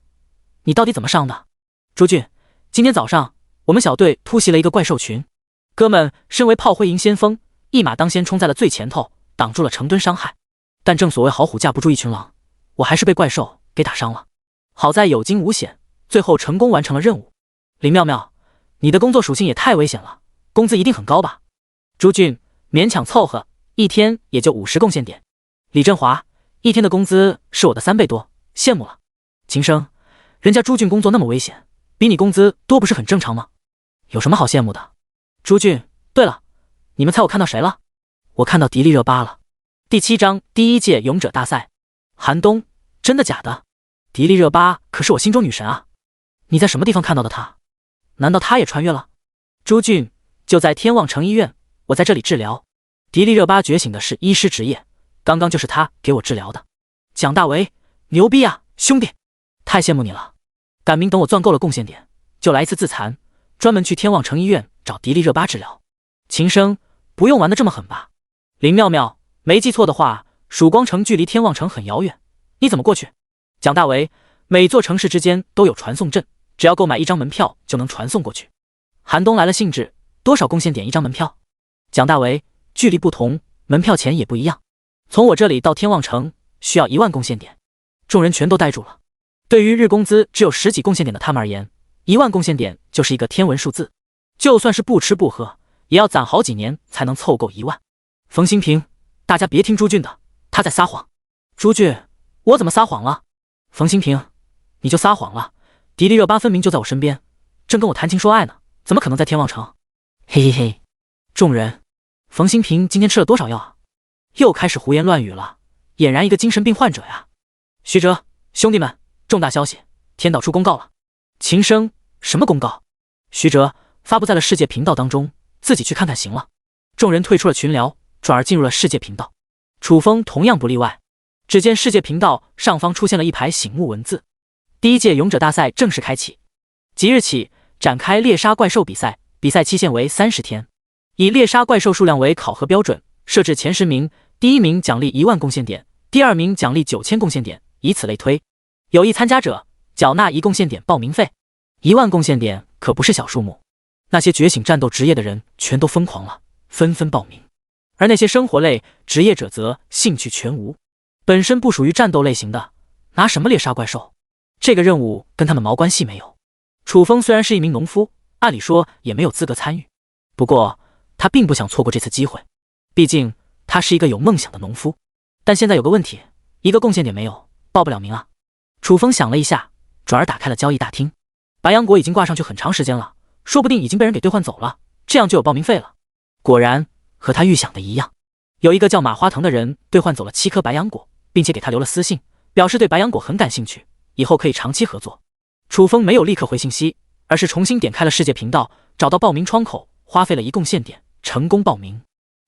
你到底怎么伤的？朱俊，今天早上我们小队突袭了一个怪兽群，哥们身为炮灰营先锋，一马当先冲在了最前头，挡住了成吨伤害。但正所谓好虎架不住一群狼，我还是被怪兽给打伤了。好在有惊无险，最后成功完成了任务。林妙妙，你的工作属性也太危险了，工资一定很高吧？朱俊，勉强凑合，一天也就50贡献点。李振华，一天的工资是我的3倍多，羡慕了。秦升，人家朱俊工作那么危险，比你工资多不是很正常吗？有什么好羡慕的？朱俊，对了，你们猜我看到谁了？我看到迪丽热巴了。第7章第1届勇者大赛。韩东，真的假的？迪丽热巴可是我心中女神啊！你在什么地方看到的她？难道她也穿越了？朱俊，就在天望城医院，我在这里治疗。迪丽热巴觉醒的是医师职业，刚刚就是她给我治疗的。蒋大为，牛逼啊，兄弟！太羡慕你了。赶明等我赚够了贡献点，就来一次自残，专门去天望城医院找迪丽热巴治疗。秦升，不用玩得这么狠吧？林妙妙，没记错的话，曙光城距离天望城很遥远，你怎么过去？蒋大为，每座城市之间都有传送阵，只要购买1张门票就能传送过去。韩东来了兴致，多少贡献点1张门票？蒋大为，距离不同，门票钱也不一样。从我这里到天望城需要1万贡献点。众人全都呆住了。对于日工资只有10几贡献点的他们而言，1万贡献点就是一个天文数字，就算是不吃不喝，也要攒好几年才能凑够1万。冯新平，大家别听朱俊的，他在撒谎。朱俊，我怎么撒谎了？冯新平，你就撒谎了。迪丽热巴分明就在我身边，正跟我谈情说爱呢，怎么可能在天望城？嘿嘿嘿。众人，冯新平今天吃了多少药啊？又开始胡言乱语了，俨然一个精神病患者呀。徐哲，兄弟们，重大消息，天道出公告了。秦升，什么公告？徐哲，发布在了世界频道当中，自己去看看行了。众人退出了群聊，转而进入了世界频道。楚风同样不例外。只见世界频道上方出现了一排醒目文字：第1届勇者大赛正式开启，即日起展开猎杀怪兽比赛，比赛期限为30天，以猎杀怪兽数量为考核标准，设置前10名，第1名奖励1万贡献点，第2名奖励9000贡献点，以此类推。有意参加者缴纳1贡献点报名费。1万贡献点可不是小数目，那些觉醒战斗职业的人全都疯狂了，纷纷报名。而那些生活类职业者则兴趣全无，本身不属于战斗类型的，拿什么猎杀怪兽？这个任务跟他们毛关系没有。楚风虽然是一名农夫，按理说也没有资格参与，不过他并不想错过这次机会，毕竟他是一个有梦想的农夫。但现在有个问题，1个贡献点没有，报不了名啊。楚风想了一下，转而打开了交易大厅。白羊果已经挂上去很长时间了，说不定已经被人给兑换走了，这样就有报名费了。果然和他预想的一样，有一个叫马花藤的人兑换走了7颗白羊果，并且给他留了私信，表示对白羊果很感兴趣，以后可以长期合作。楚风没有立刻回信息，而是重新点开了世界频道，找到报名窗口，花费了1贡献点，成功报名。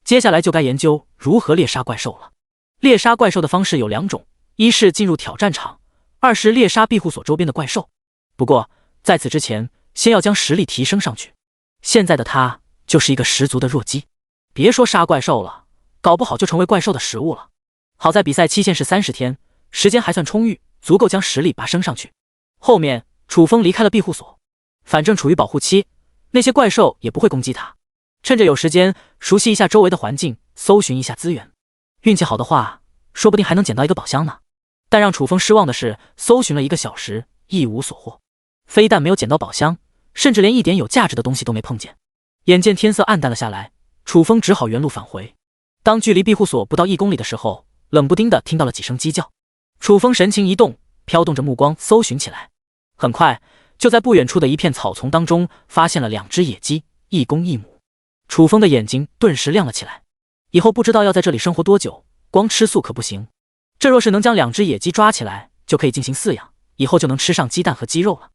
接下来就该研究如何猎杀怪兽了。猎杀怪兽的方式有2种，一是进入挑战场，2是猎杀庇护所周边的怪兽。不过在此之前，先要将实力提升上去。现在的他就是一个十足的弱鸡，别说杀怪兽了，搞不好就成为怪兽的食物了。好在比赛期限是30天，时间还算充裕，足够将实力拔升上去。后面楚风离开了庇护所，反正处于保护期，那些怪兽也不会攻击他。趁着有时间，熟悉一下周围的环境，搜寻一下资源。运气好的话，说不定还能捡到一个宝箱呢。但让楚风失望的是，搜寻了1个小时，一无所获。非但没有捡到宝箱，甚至连一点有价值的东西都没碰见。眼见天色暗淡了下来，楚风只好原路返回。当距离庇护所不到1公里的时候，冷不丁的听到了几声鸡叫。楚风神情一动，飘动着目光搜寻起来。很快，就在不远处的一片草丛当中，发现了2只野鸡，1公1母。楚风的眼睛顿时亮了起来，以后不知道要在这里生活多久，光吃素可不行。这若是能将2只野鸡抓起来，就可以进行饲养，以后就能吃上鸡蛋和鸡肉了。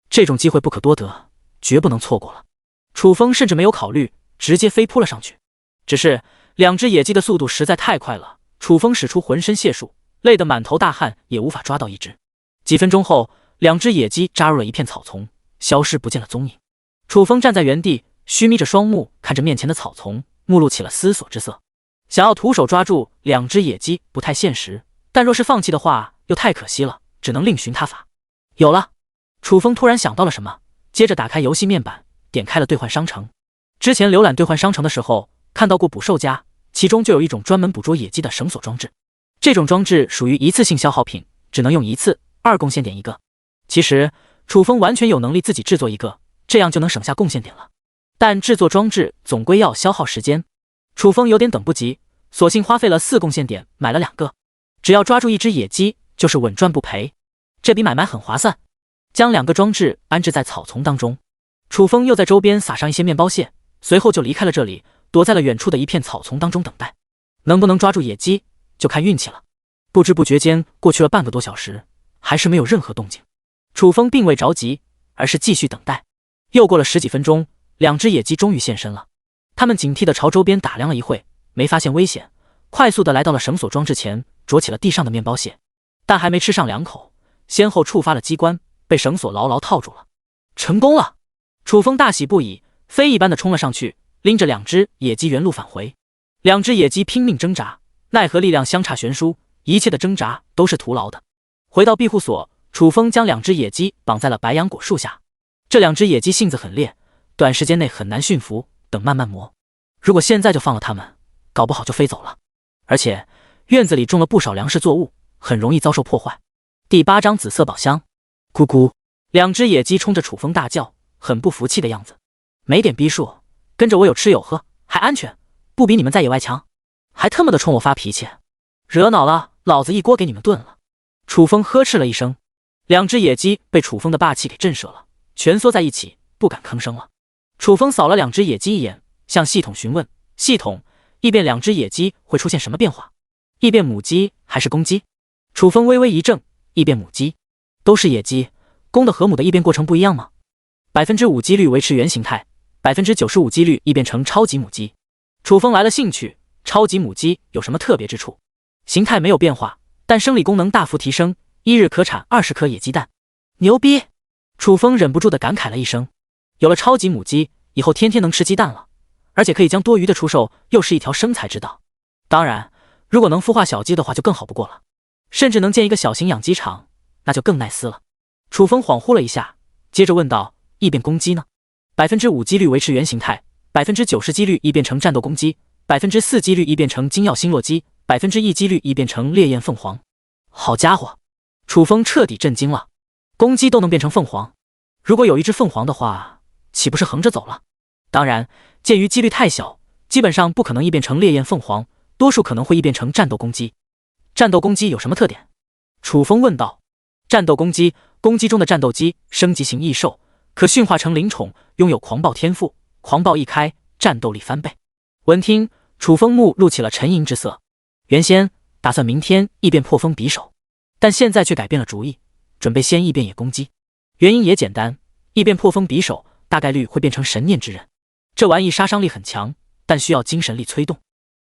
这种机会不可多得，绝不能错过了。楚风甚至没有考虑，直接飞扑了上去。只是2只野鸡的速度实在太快了，楚风使出浑身解数，累得满头大汗，也无法抓到一只。几分钟后，2只野鸡扎入了一片草丛，消失不见了踪影。楚风站在原地，虚眯着双目，看着面前的草丛，目露起了思索之色。想要徒手抓住2只野鸡不太现实，但若是放弃的话又太可惜了，只能另寻他法。有了！楚风突然想到了什么，接着打开游戏面板，点开了兑换商城。之前浏览兑换商城的时候，看到过捕兽夹，其中就有一种专门捕捉野鸡的绳索装置。这种装置属于一次性消耗品，只能用一次，2贡献点一个。其实楚风完全有能力自己制作一个，这样就能省下贡献点了。但制作装置总归要消耗时间，楚风有点等不及，索性花费了4贡献点买了2个。只要抓住1只野鸡，就是稳赚不赔，这笔买卖很划算。将2个装置安置在草丛当中，楚风又在周边撒上一些面包屑，随后就离开了这里，躲在了远处的一片草丛当中等待。能不能抓住野鸡，就看运气了。不知不觉间过去了半个多小时，还是没有任何动静。楚风并未着急，而是继续等待。又过了10几分钟，2只野鸡终于现身了。他们警惕地朝周边打量了一会，没发现危险，快速地来到了绳索装置前，啄起了地上的面包屑，但还没吃上2口，先后触发了机关，被绳索牢牢套住了。成功了！楚风大喜不已，飞一般的冲了上去，拎着2只野鸡原路返回。2只野鸡拼命挣扎，奈何力量相差悬殊，一切的挣扎都是徒劳的。回到庇护所，楚风将2只野鸡绑在了白杨果树下。这2只野鸡性子很烈，短时间内很难驯服，等慢慢磨。如果现在就放了它们，搞不好就飞走了。而且院子里种了不少粮食作物，很容易遭受破坏。第8章紫色宝箱。咕咕，2只野鸡冲着楚风大叫，很不服气的样子。没点逼数，跟着我有吃有喝，还安全，不比你们在野外强？还他妈的冲我发脾气，惹恼了，老子一锅给你们炖了！楚风呵斥了一声。2只野鸡被楚风的霸气给震慑了，蜷缩在一起，不敢吭声了。楚风扫了2只野鸡一眼，向系统询问：系统，异变2只野鸡会出现什么变化？异变母鸡还是公鸡？楚风微微一怔，异变母鸡。都是野鸡，公的和母的异变过程不一样吗？5%几率维持原形态，95%几率异变成超级母鸡。楚风来了兴趣，超级母鸡有什么特别之处？形态没有变化，但生理功能大幅提升，1日可产20颗野鸡蛋。牛逼！楚风忍不住的感慨了一声。有了超级母鸡，以后天天能吃鸡蛋了，而且可以将多余的出售，又是一条生财之道。当然，如果能孵化小鸡的话就更好不过了，甚至能建一个小型养鸡场，那就更奈斯了。楚风恍惚了一下，接着问道：异变公鸡呢？5%几率维持原形态，90%几率异变成战斗公鸡，4%几率异变成金耀星洛鸡，1%几率异变成烈焰凤凰。好家伙，楚风彻底震惊了，公鸡都能变成凤凰，如果有一只凤凰的话，岂不是横着走了？当然，鉴于几率太小，基本上不可能异变成烈焰凤凰，多数可能会异变成战斗公鸡。战斗公鸡有什么特点？楚风问道。战斗公鸡，公鸡中的战斗鸡，升级型异兽，可驯化成灵宠，拥有狂暴天赋，狂暴一开，战斗力翻倍。闻听，楚风目露起了沉吟之色。原先打算明天异变破风匕首，但现在却改变了主意，准备先异变野公鸡。原因也简单，异变破风匕首大概率会变成神念之刃，这玩意杀伤力很强，但需要精神力催动，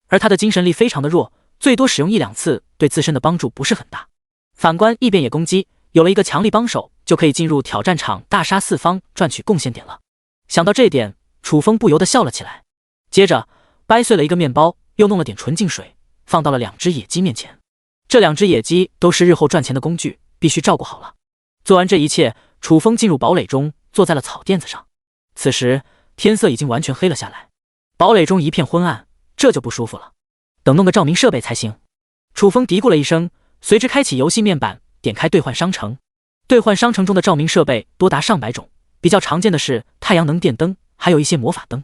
而他的精神力非常的弱，最多使用1-2次，对自身的帮助不是很大。反观异变野公鸡，有了一个强力帮手，就可以进入挑战场大杀四方，赚取贡献点了。想到这点，楚风不由得笑了起来，接着掰碎了一个面包，又弄了点纯净水，放到了2只野鸡面前。这2只野鸡都是日后赚钱的工具，必须照顾好了。做完这一切，楚风进入堡垒中，坐在了草垫子上。此时天色已经完全黑了下来，堡垒中一片昏暗，这就不舒服了，等弄个照明设备才行。楚风嘀咕了一声，随之开启游戏面板，点开兑换商城。兑换商城中的照明设备多达上百种，比较常见的是太阳能电灯，还有一些魔法灯。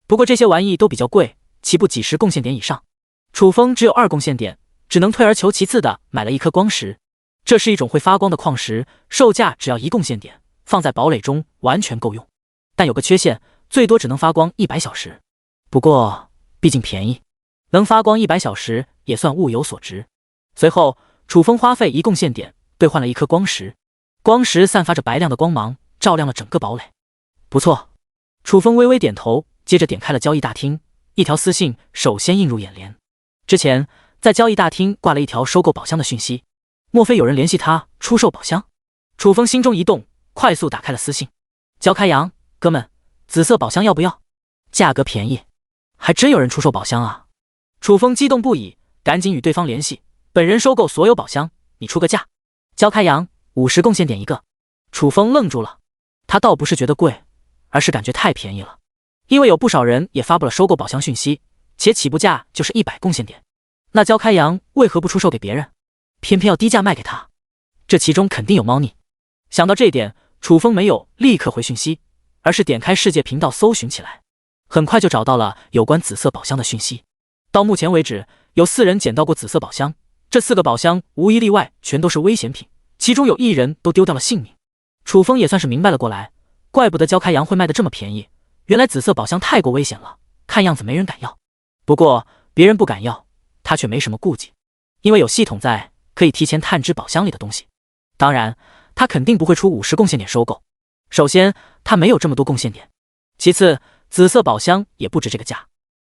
不过这些玩意都比较贵，起步几十贡献点以上。楚风只有2贡献点，只能退而求其次的买了一颗光石。这是一种会发光的矿石，售价只要1贡献点，放在堡垒中完全够用。但有个缺陷，最多只能发光100小时。不过毕竟便宜，能发光100小时也算物有所值。随后楚风花费1贡献点兑换了一颗光石，光石散发着白亮的光芒，照亮了整个堡垒。不错，楚风微微点头，接着点开了交易大厅。一条私信首先映入眼帘。之前在交易大厅挂了一条收购宝箱的讯息，莫非有人联系他出售宝箱？楚风心中一动，快速打开了私信。焦开阳，哥们，紫色宝箱要不要？价格便宜，还真有人出售宝箱啊！楚风激动不已，赶紧与对方联系，本人收购所有宝箱，你出个价。焦开阳50贡献点一个。楚风愣住了，他倒不是觉得贵，而是感觉太便宜了。因为有不少人也发布了收购宝箱讯息，且起步价就是100贡献点。那焦开阳为何不出售给别人，偏偏要低价卖给他？这其中肯定有猫腻。想到这点，楚风没有立刻回讯息，而是点开世界频道搜寻起来。很快就找到了有关紫色宝箱的讯息。到目前为止，有4人捡到过紫色宝箱，这4个宝箱无一例外全都是危险品，其中有1人都丢掉了性命。楚风也算是明白了过来，怪不得焦开阳会卖得这么便宜，原来紫色宝箱太过危险了，看样子没人敢要。不过别人不敢要，他却没什么顾忌，因为有系统在，可以提前探知宝箱里的东西。当然他肯定不会出50贡献点收购，首先他没有这么多贡献点，其次紫色宝箱也不值这个价。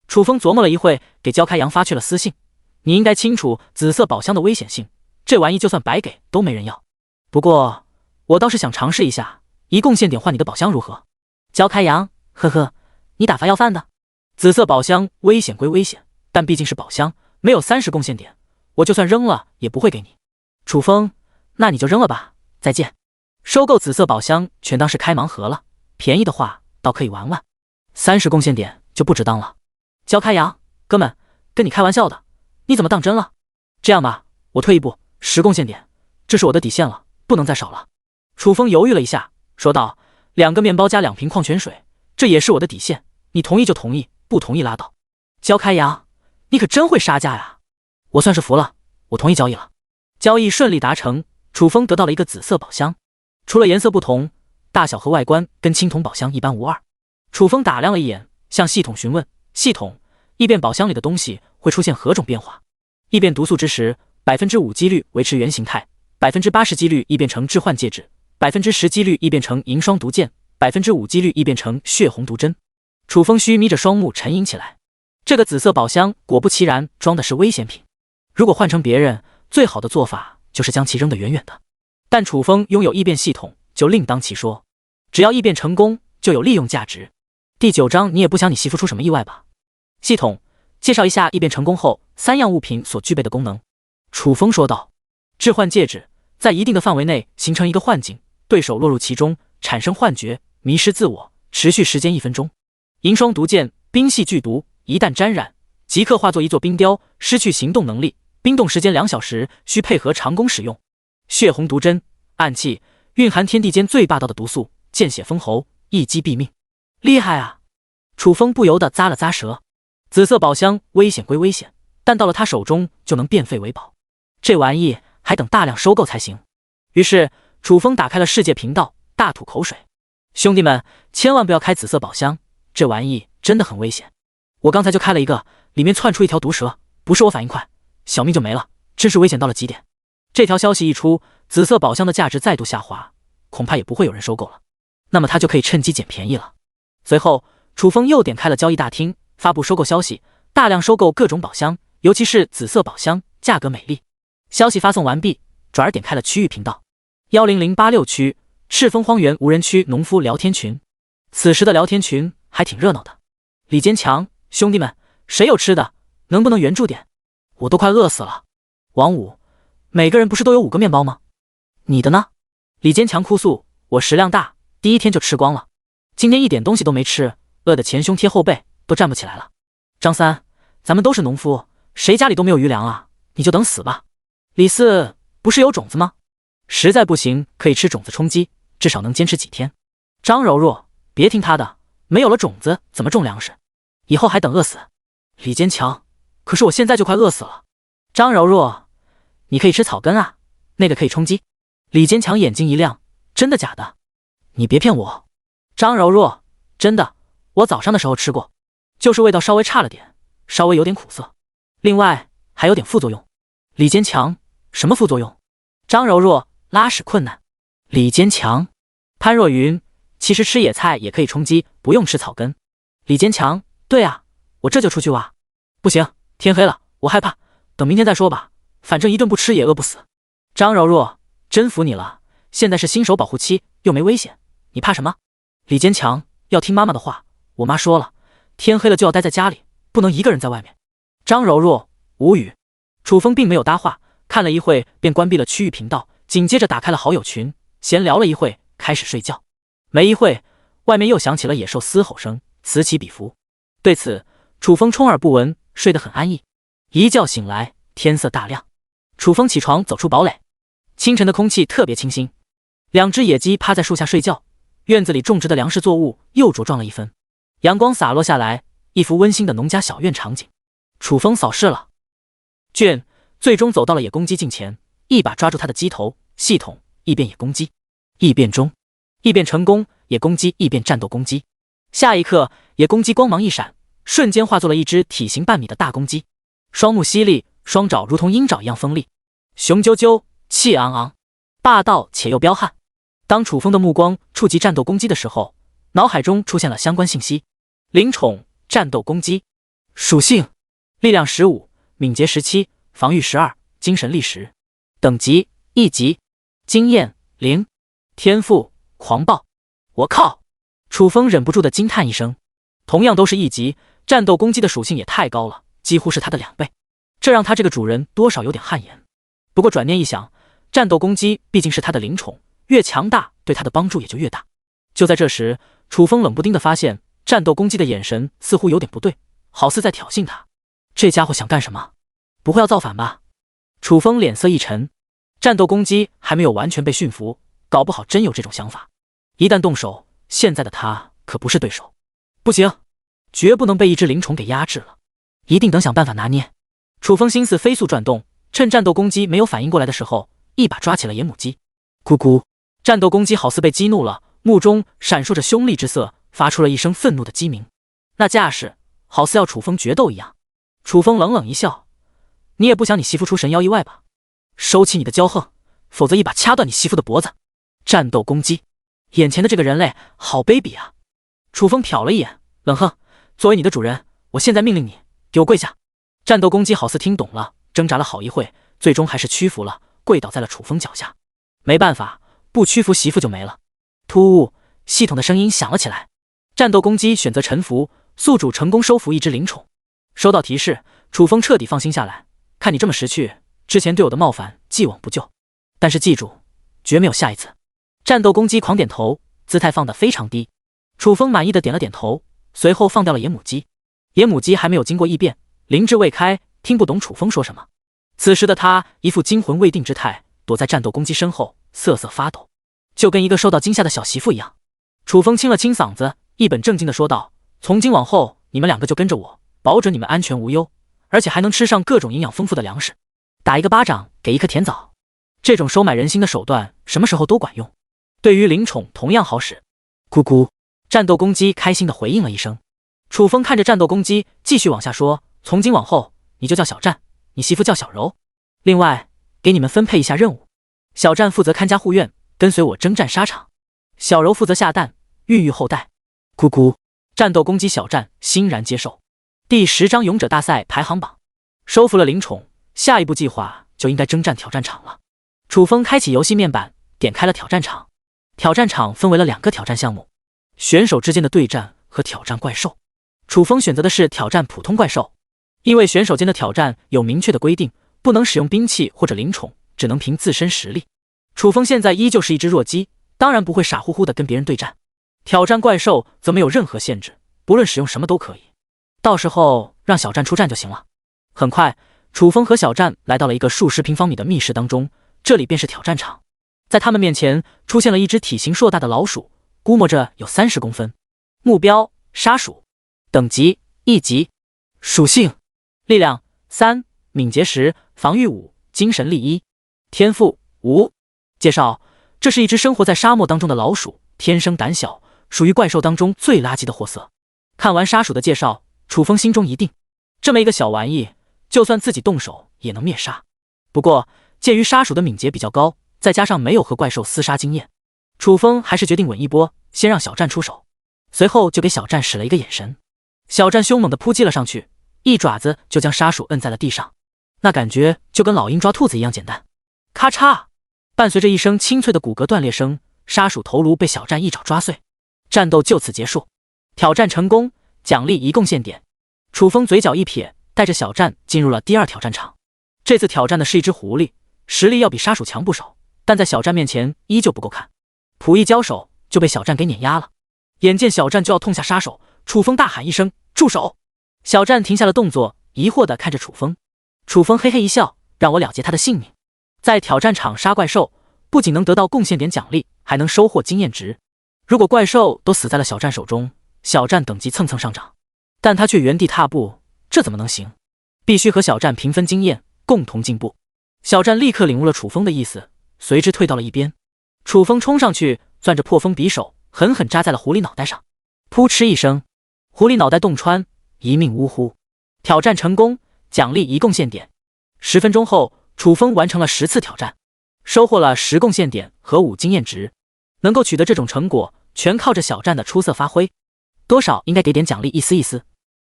楚风琢磨了一会，给焦开阳发去了私信，你应该清楚紫色宝箱的危险性，这玩意就算白给都没人要。不过我倒是想尝试一下，1贡献点换你的宝箱如何？焦开阳，呵呵，你打发要饭的？紫色宝箱危险归危险，但毕竟是宝箱，没有30贡献点，我就算扔了也不会给你。楚风，那你就扔了吧，再见。收购紫色宝箱全当是开盲盒了，便宜的话倒可以玩玩，30贡献点就不值当了。焦开阳，哥们，跟你开玩笑的，你怎么当真了？这样吧，我退一步，10贡献点，这是我的底线了，不能再少了。楚风犹豫了一下，说道：2个面包加2瓶矿泉水，这也是我的底线，你同意就同意，不同意拉倒。焦开阳，你可真会杀价呀！我算是服了，我同意交易了。交易顺利达成，楚风得到了一个紫色宝箱，除了颜色不同，大小和外观跟青铜宝箱一般无二。楚风打量了一眼，向系统询问：系统，异变宝箱里的东西会出现何种变化？异变毒素之时，5%几率维持原形态，80%几率异变成置换戒指，10%几率异变成银霜毒剑，5%几率异变成血红毒针。楚风虚眯着双目沉吟起来，这个紫色宝箱果不其然装的是危险品。如果换成别人，最好的做法就是将其扔得远远的。但楚风拥有异变系统，就另当其说，只要异变成功，就有利用价值。第9章，你也不想你媳妇出什么意外吧？系统，介绍一下异变成功后3样物品所具备的功能。楚风说道：置换戒指，在一定的范围内形成一个幻境，对手落入其中，产生幻觉，迷失自我，持续时间1分钟。银霜毒剑，冰系剧毒，一旦沾染，即刻化作一座冰雕，失去行动能力，冰冻时间2小时，需配合长弓使用。血红毒针，暗器，蕴含天地间最霸道的毒素，见血封喉，一击毙命。厉害啊！楚风不由得咂了咂舌。紫色宝箱危险归危险，但到了他手中就能变废为宝，这玩意还等大量收购才行。于是楚风打开了世界频道，大吐口水：兄弟们，千万不要开紫色宝箱，这玩意真的很危险。我刚才就开了一个，里面窜出一条毒蛇，不是我反应快，小命就没了，真是危险到了极点。这条消息一出，紫色宝箱的价值再度下滑，恐怕也不会有人收购了，那么他就可以趁机捡便宜了。随后楚风又点开了交易大厅，发布收购消息，大量收购各种宝箱，尤其是紫色宝箱，价格美丽。消息发送完毕，转而点开了区域频道。10086区赤峰荒原无人区农夫聊天群。此时的聊天群还挺热闹的。李坚强，兄弟们，谁有吃的，能不能援助点？我都快饿死了。王五，每个人不是都有5个面包吗？你的呢？李坚强哭诉，我食量大，第1天就吃光了，今天一点东西都没吃，饿得前胸贴后背，都站不起来了。张三，咱们都是农夫，谁家里都没有余粮啊？你就等死吧。李四，不是有种子吗？实在不行可以吃种子充饥，至少能坚持几天。张柔弱，别听他的，没有了种子怎么种粮食？以后还等饿死。李坚强，可是我现在就快饿死了。张柔弱，你可以吃草根啊，那个可以充饥。李坚强眼睛一亮，真的假的？你别骗我。张柔弱，真的，我早上的时候吃过，就是味道稍微差了点，稍微有点苦涩，另外还有点副作用。李坚强，什么副作用？张柔弱，拉屎困难。李坚强，潘若云，其实吃野菜也可以充饥，不用吃草根。李坚强，对啊，我这就出去挖。不行，天黑了，我害怕，等明天再说吧，反正一顿不吃也饿不死。张柔弱，真服你了，现在是新手保护期，又没危险，你怕什么？李坚强，要听妈妈的话，我妈说了，天黑了就要待在家里，不能一个人在外面。张柔弱，无语。楚风并没有搭话，看了一会便关闭了区域频道，紧接着打开了好友群，闲聊了一会，开始睡觉。没一会，外面又响起了野兽嘶吼声，此起彼伏。对此，楚风充耳不闻，睡得很安逸。一觉醒来，天色大亮，楚风起床走出堡垒。清晨的空气特别清新，2只野鸡趴在树下睡觉，院子里种植的粮食作物又茁壮了一分。阳光洒落下来，一幅温馨的农家小院场景。楚风扫视了卷，最终走到了野公鸡近前，一把抓住它的鸡头，系统异变野公鸡。异变中，异变成功，野公鸡异变战斗公鸡。下一刻，野公鸡光芒一闪，瞬间化作了一只体型半米的大公鸡，双目犀利，双爪如同鹰爪一样锋利，雄赳赳，气昂昂，霸道且又彪悍。当楚风的目光触及战斗公鸡的时候，脑海中出现了相关信息：灵宠战斗公鸡，属性力量15，敏捷17，防御12，精神力10，等级1级，经验0，天赋狂暴。我靠！楚风忍不住的惊叹一声。同样都是1级，战斗公鸡的属性也太高了，几乎是他的2倍，这让他这个主人多少有点汗颜。不过转念一想，战斗公鸡毕竟是他的灵宠，越强大对他的帮助也就越大。就在这时，楚风冷不丁的发现战斗公鸡的眼神似乎有点不对，好似在挑衅他。这家伙想干什么？不会要造反吧？楚风脸色一沉，战斗公鸡还没有完全被驯服，搞不好真有这种想法。一旦动手，现在的他可不是对手。不行，绝不能被一只灵宠给压制了，一定得想办法拿捏。楚风心思飞速转动，趁战斗公鸡没有反应过来的时候，一把抓起了野母鸡。咕咕，战斗公鸡好似被激怒了，目中闪烁着凶厉之色，发出了一声愤怒的鸡鸣，那架势好似要楚风决斗一样。楚风冷冷一笑，你也不想你媳妇出神妖意外吧？收起你的骄横，否则一把掐断你媳妇的脖子。战斗公鸡，眼前的这个人类好卑鄙啊！楚风瞟了一眼，冷哼，作为你的主人，我现在命令你给我跪下。战斗公鸡好似听懂了，挣扎了好一会，最终还是屈服了，跪倒在了楚风脚下。没办法，不屈服媳妇就没了。突兀，系统的声音响了起来，战斗公鸡选择臣服，宿主成功收服一只灵宠。收到提示，楚风彻底放心下来，看你这么识趣，之前对我的冒犯既往不咎，但是记住，绝没有下一次。战斗公鸡狂点头，姿态放得非常低。楚风满意的点了点头，随后放掉了野母鸡。野母鸡还没有经过异变，灵智未开，听不懂楚风说什么。此时的他一副惊魂未定之态，躲在战斗公鸡身后瑟瑟发抖，就跟一个受到惊吓的小媳妇一样。楚风清了清嗓子，一本正经的说道，从今往后你们2个就跟着我，保准你们安全无忧，而且还能吃上各种营养丰富的粮食。打一个巴掌给一颗甜枣，这种收买人心的手段什么时候都管用，对于灵宠同样好使。咕咕，战斗公鸡开心的回应了一声。楚风看着战斗公鸡继续往下说，从今往后你就叫小战，你媳妇叫小柔，另外给你们分配一下任务，小战负责看家护院，跟随我征战沙场，小柔负责下蛋孕育后代。咕咕，战斗公鸡小战欣然接受。第10章勇者大赛排行榜，收服了灵宠，下一步计划就应该征战挑战场了。楚风开启游戏面板，点开了挑战场。挑战场分为了2个挑战项目，选手之间的对战和挑战怪兽。楚风选择的是挑战普通怪兽，因为选手间的挑战有明确的规定，不能使用兵器或者灵宠，只能凭自身实力。楚风现在依旧是一只弱鸡，当然不会傻乎乎的跟别人对战。挑战怪兽则没有任何限制，不论使用什么都可以，到时候让小战出战就行了。很快，楚风和小战来到了一个数十平方米的密室当中，这里便是挑战场。在他们面前出现了一只体型硕大的老鼠，估摸着有30公分。目标：杀鼠。等级：1级。属性：力量3，敏捷10，防御5，精神力1。天赋5。介绍：这是一只生活在沙漠当中的老鼠，天生胆小，属于怪兽当中最垃圾的货色。看完杀鼠的介绍，楚风心中一定，这么一个小玩意，就算自己动手也能灭杀。不过鉴于杀鼠的敏捷比较高，再加上没有和怪兽厮杀经验，楚风还是决定稳一波，先让小战出手。随后就给小战使了一个眼神，小战凶猛地扑击了上去，一爪子就将杀鼠摁在了地上，那感觉就跟老鹰抓兔子一样简单。咔嚓，伴随着一声清脆的骨骼断裂声，杀鼠头颅被小战一爪抓碎，战斗就此结束。挑战成功，奖励1贡献点。楚风嘴角一撇，带着小战进入了第2挑战场。这次挑战的是一只狐狸，实力要比杀鼠强不少，但在小战面前依旧不够看，甫一交手就被小战给碾压了。眼见小战就要痛下杀手，楚风大喊一声住手。小战停下了动作，疑惑地看着楚风。楚风嘿嘿一笑，让我了结他的性命。在挑战场杀怪兽，不仅能得到贡献点奖励，还能收获经验值。如果怪兽都死在了小战手中，小战等级蹭蹭上涨，但他却原地踏步，这怎么能行？必须和小战平分经验，共同进步。小战立刻领悟了楚风的意思，随之退到了一边。楚风冲上去，攥着破风匕首，狠狠扎在了狐狸脑袋上。噗嗤一声，狐狸脑袋洞穿，一命呜呼。挑战成功，奖励1贡献点。10分钟后，楚风完成了10次挑战，收获了10贡献点和5经验值。能够取得这种成果，全靠着小战的出色发挥，多少应该给点奖励，意思意思。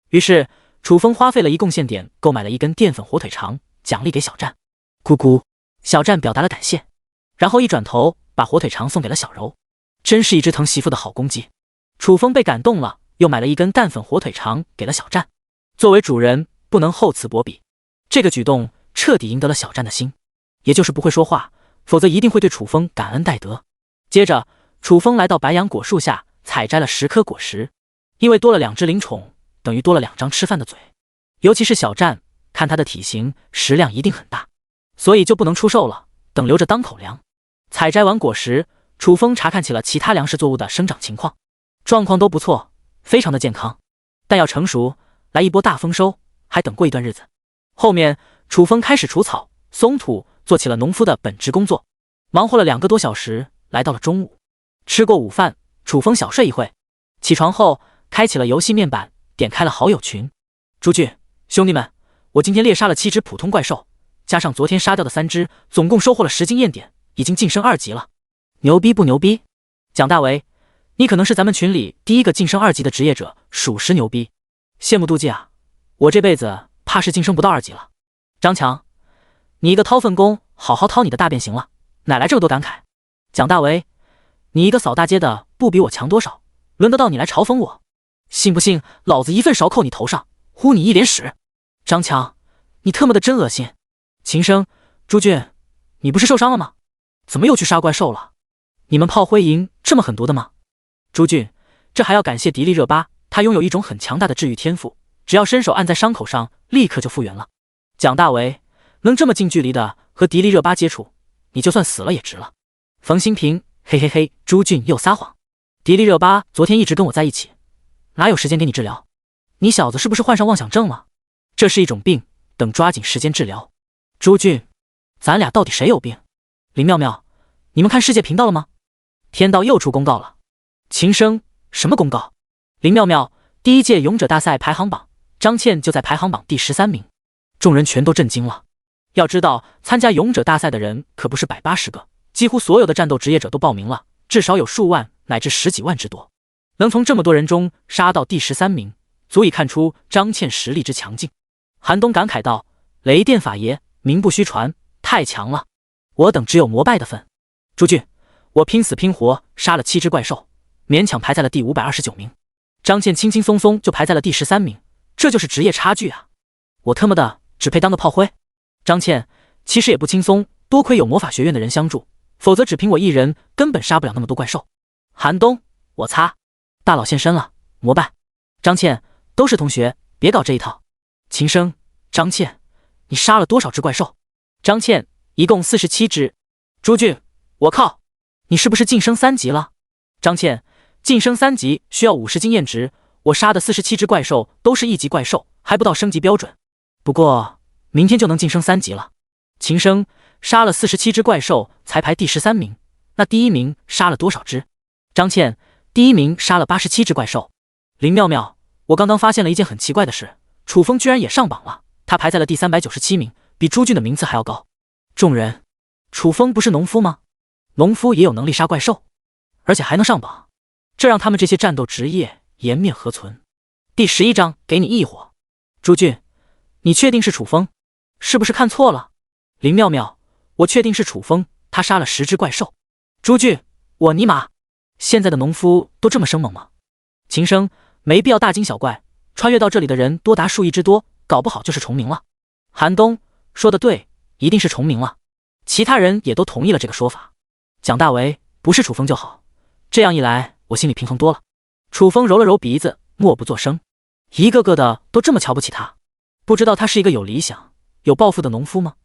于是楚风花费了1贡献点，购买了一根淀粉火腿肠，奖励给小战。咕咕，小战表达了感谢，然后一转头把火腿肠送给了小柔。真是一只疼媳妇的好公鸡。楚风被感动了，又买了一根蛋粉火腿肠给了小战。作为主人，不能厚此薄彼，这个举动彻底赢得了小战的心，也就是不会说话，否则一定会对楚风感恩戴德。接着楚风来到白杨果树下，采摘了10颗果实，因为多了2只灵宠，等于多了2张吃饭的嘴。尤其是小战，看他的体型，食量一定很大，所以就不能出售了，等留着当口粮。采摘完果实，楚风查看起了其他粮食作物的生长情况，状况都不错，非常的健康，但要成熟，来一波大丰收，还等过一段日子。后面楚风开始除草、松土，做起了农夫的本职工作，忙活了2个多小时，来到了中午。吃过午饭，楚风小睡一会，起床后开启了游戏面板，点开了好友群。朱俊，兄弟们，我今天猎杀了7只普通怪兽，加上昨天杀掉的3只，总共收获了10经验点，已经晋升2级了。牛逼不牛逼？蒋大为，你可能是咱们群里第一个晋升2级的职业者，属实牛逼，羡慕妒忌啊！我这辈子怕是晋升不到2级了。张强，你一个掏粪工，好好掏你的大便行了，哪来这么多感慨？蒋大为，你一个扫大街的，不比我强多少，轮得到你来嘲讽我？信不信老子一份勺扣你头上，呼你一脸屎！张强，你特么的真恶心！秦升，朱俊，你不是受伤了吗？怎么又去杀怪兽了？你们炮灰营这么狠毒的吗？朱俊，这还要感谢迪丽热巴，她拥有一种很强大的治愈天赋，只要伸手按在伤口上，立刻就复原了。蒋大为，能这么近距离的和迪丽热巴接触，你就算死了也值了。冯新平，嘿嘿嘿，朱俊又撒谎。迪丽热巴昨天一直跟我在一起，哪有时间给你治疗？你小子是不是患上妄想症了？这是一种病，等抓紧时间治疗。朱俊，咱俩到底谁有病？林妙妙，你们看世界频道了吗？天道又出公告了。秦升，什么公告？林妙妙，第1届勇者大赛排行榜，张倩就在排行榜第13名。众人全都震惊了。要知道，参加勇者大赛的人可不是180个，几乎所有的战斗职业者都报名了，至少有数万乃至10几万之多。能从这么多人中杀到第13名，足以看出张倩实力之强劲。韩东感慨道：“雷电法爷，名不虚传，太强了，我等只有膜拜的份。”朱俊，我拼死拼活杀了7只怪兽，勉强排在了第529名。张倩轻轻松松就排在了第13名，这就是职业差距啊！我他妈的只配当个炮灰。张倩其实也不轻松，多亏有魔法学院的人相助，否则只凭我一人根本杀不了那么多怪兽。寒冬，我擦！大佬现身了，膜拜！张倩，都是同学，别搞这一套。秦升，张倩，你杀了多少只怪兽？张倩，一共47只。朱俊，我靠，你是不是晋升3级了？张倩，晋升3级需要50经验值，我杀的47只怪兽都是1级怪兽，还不到升级标准。不过明天就能晋升3级了。秦升，杀了47只怪兽才排第13名，那第1名杀了多少只？张倩，第1名杀了87只怪兽。林妙妙，我刚刚发现了一件很奇怪的事，楚风居然也上榜了，他排在了第397名，比朱俊的名次还要高。众人，楚风不是农夫吗？农夫也有能力杀怪兽，而且还能上榜，这让他们这些战斗职业颜面何存？第11章给你异火。朱俊，你确定是楚风？是不是看错了？林妙妙，我确定是楚风，他杀了10只怪兽。朱俊，我尼玛，现在的农夫都这么生猛吗？秦升，没必要大惊小怪，穿越到这里的人多达数亿之多，搞不好就是重名了。寒冬，说的对，一定是重名了。其他人也都同意了这个说法。蒋大为，不是楚风就好，这样一来我心里平衡多了。楚风揉了揉鼻子，默不作声。一个个的都这么瞧不起他，不知道他是一个有理想、有抱负的农夫吗？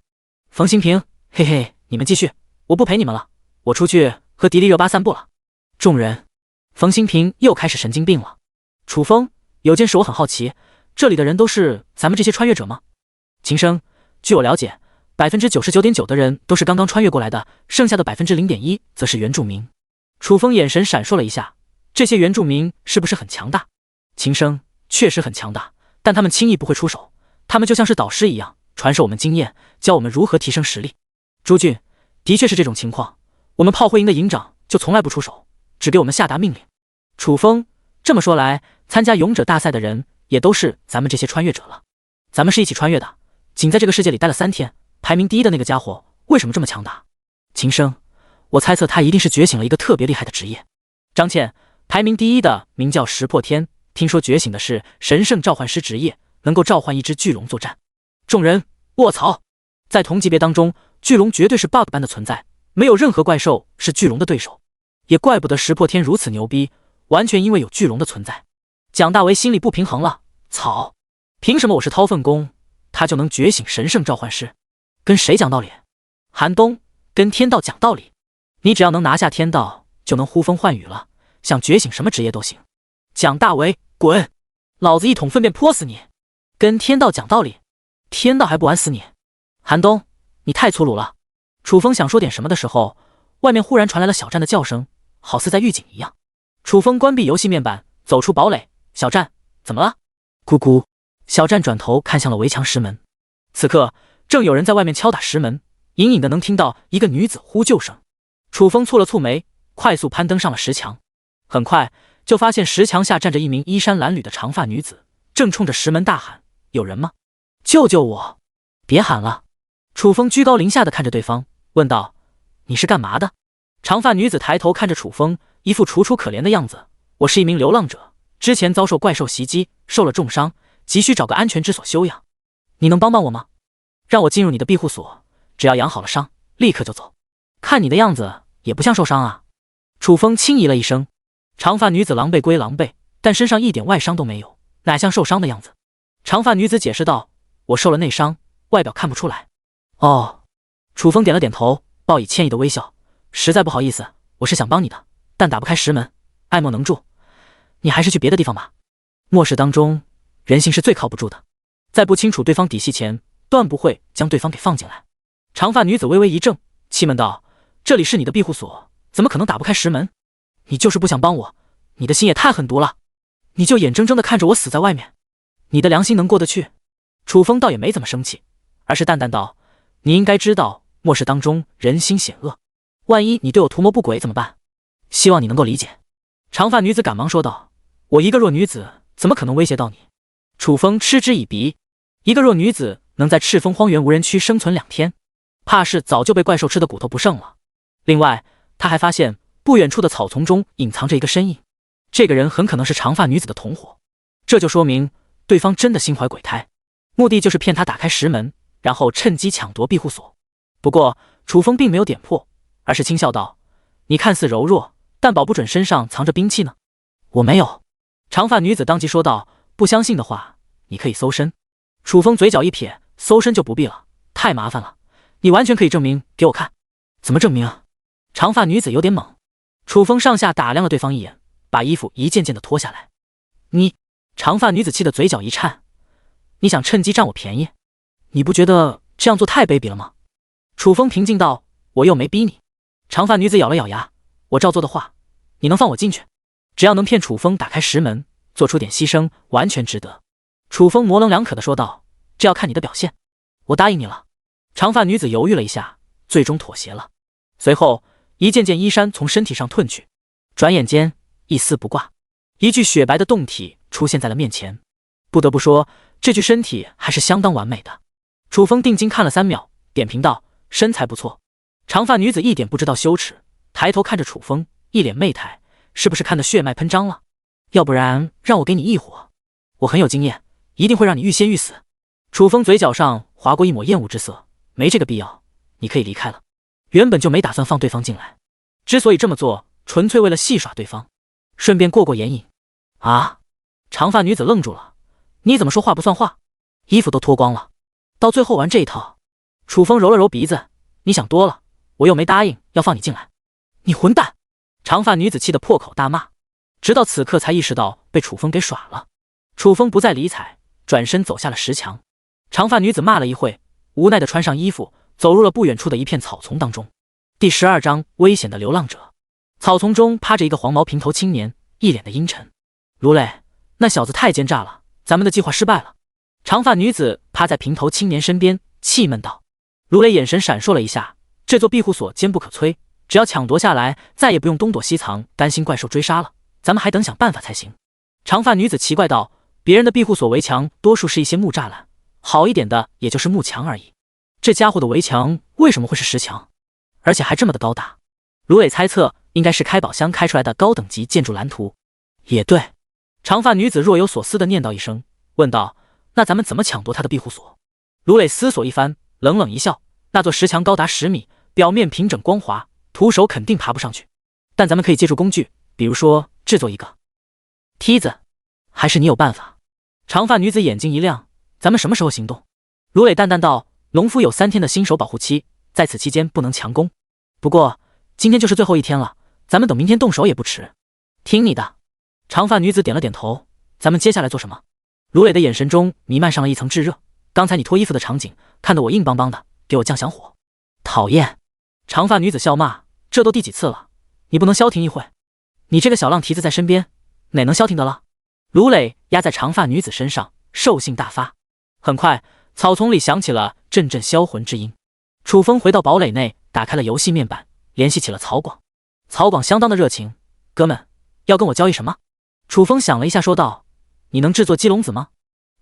冯新平，嘿嘿，你们继续，我不陪你们了，我出去和迪丽热巴散步了。众人，冯新平又开始神经病了。楚风，有件事我很好奇，这里的人都是咱们这些穿越者吗？秦升，据我了解，99.9%的人都是刚刚穿越过来的，剩下的0.1%则是原住民。楚风眼神闪烁了一下，这些原住民是不是很强大？秦升，确实很强大，但他们轻易不会出手，他们就像是导师一样，传授我们经验，教我们如何提升实力。朱俊，的确是这种情况，我们炮灰营的营长就从来不出手，只给我们下达命令。楚风，这么说来，参加勇者大赛的人也都是咱们这些穿越者了。咱们是一起穿越的，仅在这个世界里待了3天，排名第1的那个家伙为什么这么强大？秦升，我猜测他一定是觉醒了一个特别厉害的职业。张倩，排名第1的名叫石破天，听说觉醒的是神圣召唤师职业，能够召唤一只巨龙作战。众人，卧槽，在同级别当中，巨龙绝对是 bug 般的存在，没有任何怪兽是巨龙的对手，也怪不得石破天如此牛逼，完全因为有巨龙的存在。蒋大为心里不平衡了，操，凭什么我是掏粪工，他就能觉醒神圣召唤师？跟谁讲道理？寒冬，跟天道讲道理，你只要能拿下天道，就能呼风唤雨了，想觉醒什么职业都行。蒋大为，滚，老子一桶粪便泼死你！跟天道讲道理，天道还不玩死你？寒冬，你太粗鲁了。楚风想说点什么的时候，外面忽然传来了小战的叫声，好似在预警一样。楚风关闭游戏面板，走出堡垒。小战，怎么了？咕咕。小战转头看向了围墙石门，此刻正有人在外面敲打石门，隐隐的能听到一个女子呼救声。楚风蹙了蹙眉，快速攀登上了石墙，很快就发现石墙下站着一名衣衫褴褛的长发女子，正冲着石门大喊：“有人吗？救救我！”别喊了。楚风居高临下的看着对方，问道：“你是干嘛的？”长发女子抬头看着楚风，一副楚楚可怜的样子：“我是一名流浪者，之前遭受怪兽袭击，受了重伤，急需找个安全之所休养。你能帮帮我吗？让我进入你的庇护所，只要养好了伤，立刻就走。看你的样子也不像受伤啊。”楚风轻咦了一声。长发女子狼狈归狼狈，但身上一点外伤都没有，哪像受伤的样子。长发女子解释道：“我受了内伤，外表看不出来。”哦。楚风点了点头，报以歉意的微笑：“实在不好意思，我是想帮你的，但打不开石门，爱莫能助，你还是去别的地方吧。末世当中，人性是最靠不住的，在不清楚对方底细前，断不会将对方给放进来。”长发女子微微一怔，气闷道：“这里是你的庇护所，怎么可能打不开石门？你就是不想帮我，你的心也太狠毒了！你就眼睁睁地看着我死在外面，你的良心能过得去？”楚风倒也没怎么生气，而是淡淡道：“你应该知道，末世当中人心险恶，万一你对我图谋不轨怎么办？希望你能够理解。”长发女子赶忙说道：“我一个弱女子，怎么可能威胁到你？”楚风嗤之以鼻，一个弱女子能在赤峰荒原无人区生存2天，怕是早就被怪兽吃的骨头不剩了。另外，他还发现不远处的草丛中隐藏着一个身影，这个人很可能是长发女子的同伙，这就说明对方真的心怀鬼胎，目的就是骗她打开石门，然后趁机抢夺庇护所。不过楚风并没有点破，而是轻笑道：“你看似柔弱，但保不准身上藏着兵器呢。”“我没有。”长发女子当即说道：“不相信的话，你可以搜身。”楚风嘴角一撇：“搜身就不必了，太麻烦了。你完全可以证明给我看。”“怎么证明啊？”长发女子有点懵。楚风上下打量了对方一眼，把衣服一件件的脱下来。“你……”长发女子气得嘴角一颤：“你想趁机占我便宜？你不觉得这样做太卑鄙了吗？”楚风平静道：“我又没逼你。”长发女子咬了咬牙：“我照做的话，你能放我进去？只要能骗楚风打开石门，做出点牺牲，完全值得。”楚风模棱两可的说道：“这要看你的表现。”“我答应你了。”长发女子犹豫了一下，最终妥协了。随后一件件衣衫从身体上褪去，转眼间一丝不挂，一具雪白的胴体出现在了面前。不得不说，这具身体还是相当完美的。楚风定睛看了3秒，点评道：“身材不错。”长发女子一点不知道羞耻，抬头看着楚风，一脸媚态：“是不是看得血脉喷张了？要不然让我给你一火，我很有经验，一定会让你欲仙欲死。”楚风嘴角上划过一抹厌恶之色：“没这个必要，你可以离开了。”原本就没打算放对方进来，之所以这么做，纯粹为了戏耍对方，顺便过过眼瘾。“啊！”长发女子愣住了：“你怎么说话不算话？衣服都脱光了，到最后玩这一套？”楚风揉了揉鼻子：“你想多了，我又没答应要放你进来。”“你混蛋！”长发女子气得破口大骂，直到此刻才意识到被楚风给耍了。楚风不再理睬，转身走下了石墙。长发女子骂了一会，无奈地穿上衣服，走入了不远处的一片草丛当中。第12章危险的流浪者。草丛中趴着一个黄毛平头青年，一脸的阴沉。“卢磊，那小子太奸诈了，咱们的计划失败了。”长发女子趴在平头青年身边，气闷道。卢磊眼神闪烁了一下，这座庇护所坚不可摧，只要抢夺下来，再也不用东躲西藏，担心怪兽追杀了，咱们还等想办法才行。长发女子奇怪道：“别人的庇护所围墙多数是一些木栅栏，好一点的也就是木墙而已，这家伙的围墙为什么会是石墙，而且还这么的高大？”卢磊猜测应该是开宝箱开出来的高等级建筑蓝图。“也对。”长发女子若有所思地念叨一声，问道：“那咱们怎么抢夺他的庇护所？”卢磊思索一番，冷冷一笑：“那座石墙高达10米，表面平整光滑，徒手肯定爬不上去，但咱们可以借助工具，比如说制作一个梯子，还是你有办法？”长发女子眼睛一亮：“咱们什么时候行动？”卢磊淡淡道：“农夫有3天的新手保护期，在此期间不能强攻。不过今天就是最后一天了，咱们等明天动手也不迟。”“听你的。”长发女子点了点头。“咱们接下来做什么？”卢磊的眼神中弥漫上了一层炙热。“刚才你脱衣服的场景，看得我硬邦邦的，给我降降火。”“讨厌！”长发女子笑骂：“这都第几次了，你不能消停一会？你这个小浪蹄子在身边，哪能消停得了？”卢磊压在长发女子身上，兽性大发。很快，草丛里响起了阵阵销魂之音。楚风回到堡垒内，打开了游戏面板，联系起了曹广。曹广相当的热情：“哥们，要跟我交易什么？”楚风想了一下，说道：“你能制作鸡笼子吗？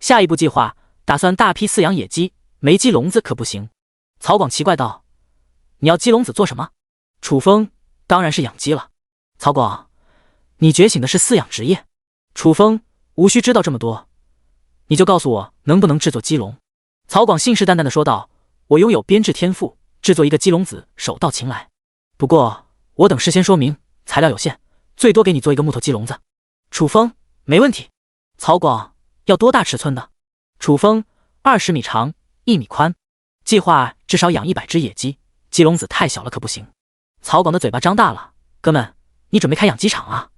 下一步计划打算大批饲养野鸡，没鸡笼子可不行。”曹广奇怪道：“你要鸡笼子做什么？”楚风：“当然是养鸡了。”曹广：“你觉醒的是饲养职业？”楚风：“无需知道这么多，你就告诉我能不能制作鸡笼。”曹广信誓旦旦地说道：“我拥有编制天赋，制作一个鸡笼子手到擒来。不过我等事先说明，材料有限，最多给你做一个木头鸡笼子。”楚风：“没问题。”曹广：“要多大尺寸的？”楚风：“20米长，1米宽。计划至少养100只野鸡，鸡笼子太小了可不行。”曹广的嘴巴张大了：“哥们，你准备开养鸡场啊？”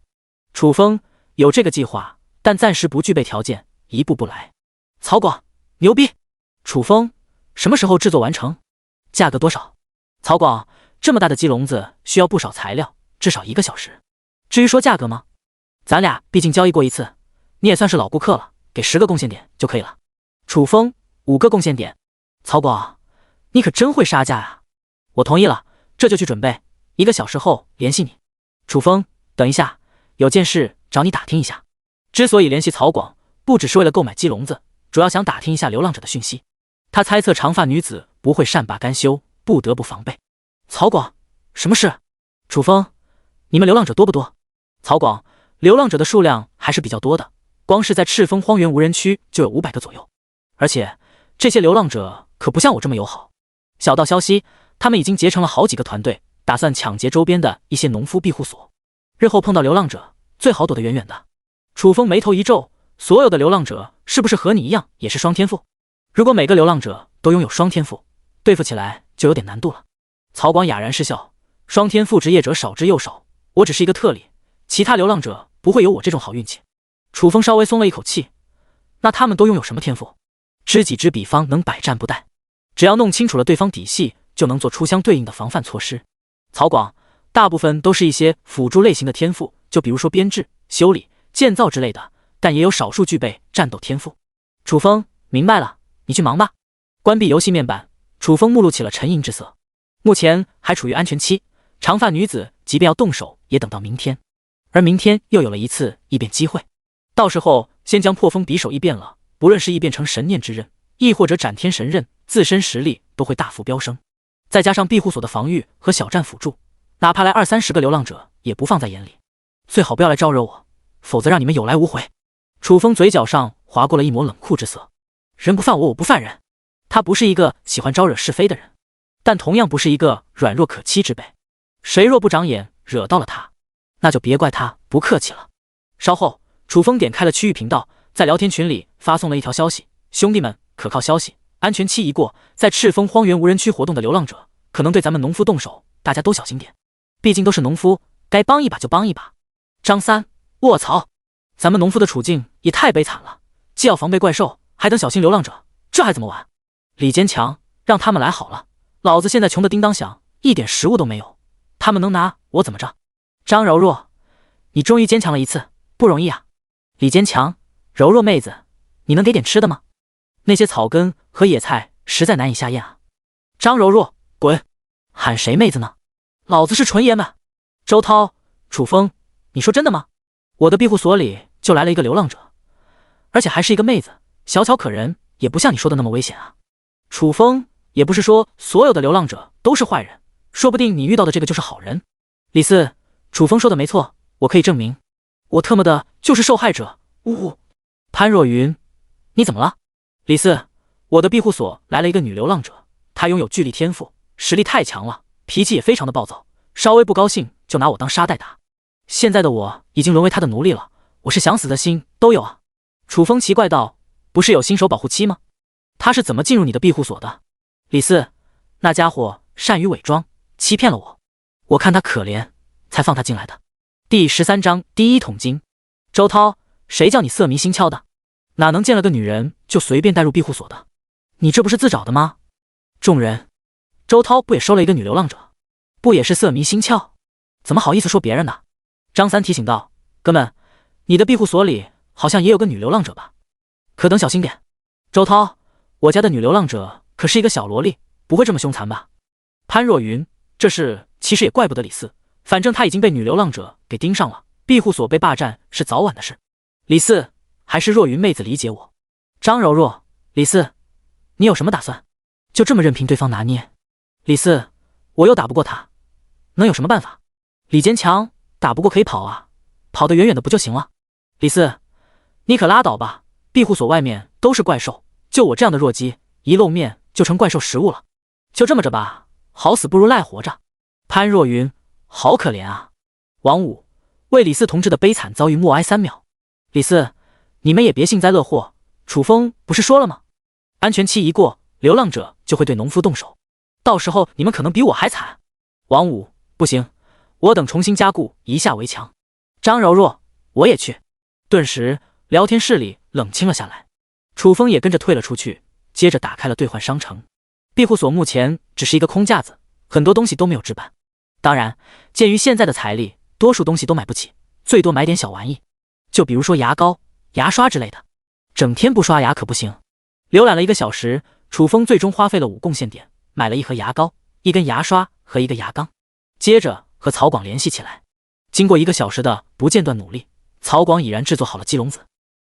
楚风：“有这个计划，但暂时不具备条件，一步步来。”曹广：“牛逼！”楚风：“什么时候制作完成？价格多少？”曹广：“这么大的鸡笼子需要不少材料，至少1个小时。至于说价格吗？咱俩毕竟交易过一次，你也算是老顾客了，给10个贡献点就可以了。”楚风：“5个贡献点。”曹广：“你可真会杀价啊！”我同意了，这就去准备，1个小时后联系你。楚风：“等一下，有件事找你打听一下。”之所以联系曹广，不只是为了购买鸡笼子，主要想打听一下流浪者的讯息。他猜测长发女子不会善罢甘休，不得不防备。曹广：“什么事？”楚风：“你们流浪者多不多？”曹广：“流浪者的数量还是比较多的，光是在赤峰荒原无人区就有500个左右。而且这些流浪者可不像我这么友好。小道消息，他们已经结成了好几个团队，打算抢劫周边的一些农夫庇护所。日后碰到流浪者，最好躲得远远的。楚风眉头一皱，所有的流浪者是不是和你一样也是双天赋？如果每个流浪者都拥有双天赋，对付起来就有点难度了。曹广哑然失笑，双天赋职业者少之又少，我只是一个特例，其他流浪者不会有我这种好运气。楚风稍微松了一口气，那他们都拥有什么天赋？知己知彼方能百战不殆，只要弄清楚了对方底细，就能做出相对应的防范措施。曹广大部分都是一些辅助类型的天赋，就比如说编制、修理、建造之类的，但也有少数具备战斗天赋。楚风明白了，你去忙吧。关闭游戏面板，楚风目露起了沉吟之色。目前还处于安全期，长发女子即便要动手，也等到明天。而明天又有了一次异变机会，到时候先将破风匕首异变了，不论是异变成神念之刃，亦或者斩天神刃，自身实力都会大幅飙升。再加上庇护所的防御和小站辅助，哪怕来20-30个流浪者也不放在眼里。最好不要来招惹我，否则让你们有来无回。楚风嘴角上划过了一抹冷酷之色。人不犯我，我不犯人。他不是一个喜欢招惹是非的人，但同样不是一个软弱可欺之辈。谁若不长眼，惹到了他，那就别怪他不客气了。稍后，楚风点开了区域频道，在聊天群里发送了一条消息：兄弟们，可靠消息，安全期一过，在赤峰荒原无人区活动的流浪者可能对咱们农夫动手，大家都小心点。毕竟都是农夫，该帮一把就帮一把。张三，卧槽，咱们农夫的处境也太悲惨了，既要防备怪兽，还等小心流浪者，这还怎么玩？李坚强，让他们来好了，老子现在穷得叮当响，一点食物都没有，他们能拿我怎么着？张柔弱，你终于坚强了一次，不容易啊。李坚强，柔弱妹子，你能给点吃的吗？那些草根和野菜实在难以下咽啊。张柔弱，滚！喊谁妹子呢？老子是纯爷们。周涛，楚风，你说真的吗？我的庇护所里就来了一个流浪者，而且还是一个妹子，小巧可人，也不像你说的那么危险啊。楚风，也不是说所有的流浪者都是坏人，说不定你遇到的这个就是好人。李四，楚风说的没错，我可以证明，我特么的就是受害者。呜。潘若云，你怎么了？李四，我的庇护所来了一个女流浪者，她拥有巨力天赋，实力太强了，脾气也非常的暴躁，稍微不高兴就拿我当沙袋打。现在的我已经沦为她的奴隶了，我是想死的心都有啊。楚风奇怪道，不是有新手保护期吗？他是怎么进入你的庇护所的？李四，那家伙善于伪装，欺骗了我，我看他可怜，才放他进来的。第13章第一桶金。周涛，谁叫你色迷心窍的？哪能见了个女人就随便带入庇护所的？你这不是自找的吗？众人，周涛不也收了一个女流浪者，不也是色迷心窍？怎么好意思说别人呢？张三提醒道，哥们，你的庇护所里好像也有个女流浪者吧？可等小心点。周涛，我家的女流浪者可是一个小萝莉，不会这么凶残吧？潘若云，这事其实也怪不得李四，反正他已经被女流浪者给盯上了，庇护所被霸占是早晚的事。李四，还是若云妹子理解我。张柔弱，李四，你有什么打算？就这么任凭对方拿捏？李四，我又打不过他，能有什么办法？李坚强，打不过可以跑啊，跑得远远的不就行了？李四，你可拉倒吧，庇护所外面都是怪兽，就我这样的弱鸡，一露面就成怪兽食物了。就这么着吧，好死不如赖活着。潘若云，好可怜啊。王五，为李四同志的悲惨遭遇默哀3秒。李四，你们也别幸灾乐祸，楚风不是说了吗？安全期一过，流浪者就会对农夫动手，到时候你们可能比我还惨。王五，不行，我等重新加固，一下围墙。张柔弱，我也去。顿时聊天室里冷清了下来，楚风也跟着退了出去，接着打开了兑换商城。庇护所目前只是一个空架子，很多东西都没有置办，当然鉴于现在的财力，多数东西都买不起，最多买点小玩意，就比如说牙膏、牙刷之类的，整天不刷牙可不行。浏览了1个小时，楚风最终花费了5贡献点，买了1盒牙膏、1根牙刷和1个牙缸，接着和曹广联系起来。经过1个小时的不间断努力，曹广已然制作好了鸡笼子。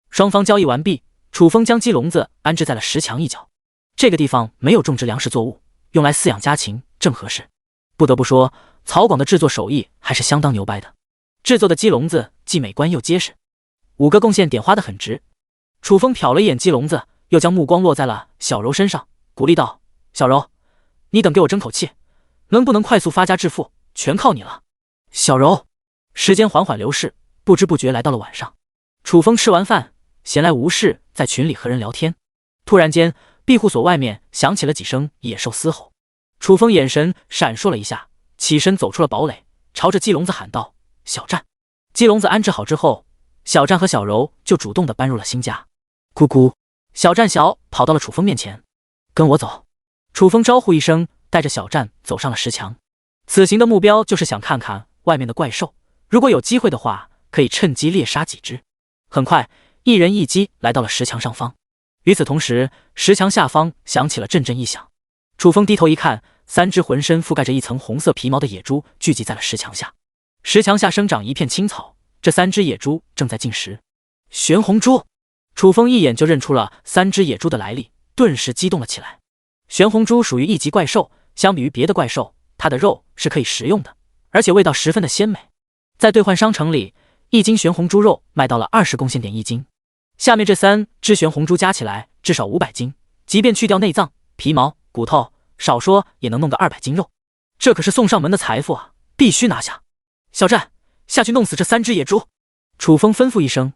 双方交易完毕，楚风将鸡笼子安置在了石墙一角，这个地方没有种植粮食作物，用来饲养家禽正合适。不得不说，曹广的制作手艺还是相当牛掰的。制作的鸡笼子既美观又结实，5个贡献点花得很值。楚风瞟了一眼鸡笼子，又将目光落在了小柔身上，鼓励道：“小柔，你等给我争口气，能不能快速发家致富，全靠你了。”小柔，时间缓缓流逝，不知不觉来到了晚上。楚风吃完饭，闲来无事，在群里和人聊天。突然间，庇护所外面响起了几声野兽嘶吼。楚风眼神闪烁了一下，起身走出了堡垒，朝着鸡笼子喊道：“小战！”鸡笼子安置好之后，小战和小柔就主动地搬入了新家。咕咕，小战小跑到了楚风面前：“跟我走。”楚风招呼一声，带着小战走上了石墙。此行的目标就是想看看外面的怪兽，如果有机会的话，可以趁机猎杀几只。很快，一人一鸡来到了石墙上方。与此同时，石墙下方响起了阵阵异响。楚风低头一看，3只浑身覆盖着一层红色皮毛的野猪聚集在了石墙下。石墙下生长一片青草，这3只野猪正在进食。玄红猪，楚风一眼就认出了3只野猪的来历，顿时激动了起来。玄红猪属于1级怪兽，相比于别的怪兽，它的肉是可以食用的，而且味道十分的鲜美。在兑换商城里，1斤玄红猪肉卖到了20贡献点1斤。下面这3只玄红猪加起来至少500斤，即便去掉内脏、皮毛、骨头，少说也能弄个200斤肉。这可是送上门的财富啊，必须拿下！小战，下去弄死这3只野猪！楚风吩咐一声。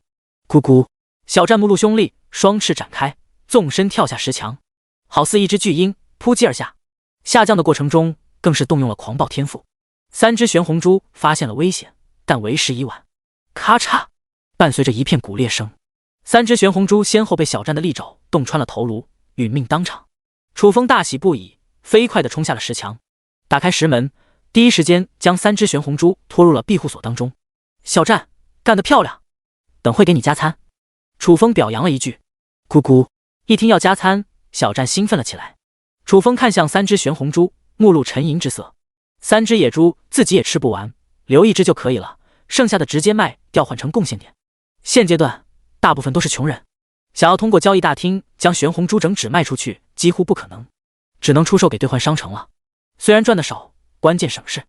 咕咕，小战目露凶厉，双翅展开，纵身跳下石墙，好似一只巨鹰扑击而下。下降的过程中，更是动用了狂暴天赋。3只玄红猪发现了危险，但为时已晚。咔嚓，伴随着一片骨裂声，3只玄红猪先后被小战的利爪洞穿了头颅，殒命当场。楚风大喜不已，飞快地冲下了石墙，打开石门，第一时间将3只玄红猪拖入了庇护所当中。小战，干得漂亮！等会给你加餐。楚风表扬了一句。咕咕，一听要加餐，小战兴奋了起来。楚风看向3只玄红猪，目露沉吟之色。3只野猪自己也吃不完，留1只就可以了，剩下的直接卖，调换成贡献点。现阶段大部分都是穷人，想要通过交易大厅将玄红猪整只卖出去几乎不可能，只能出售给兑换商城了。虽然赚的少，关键省事。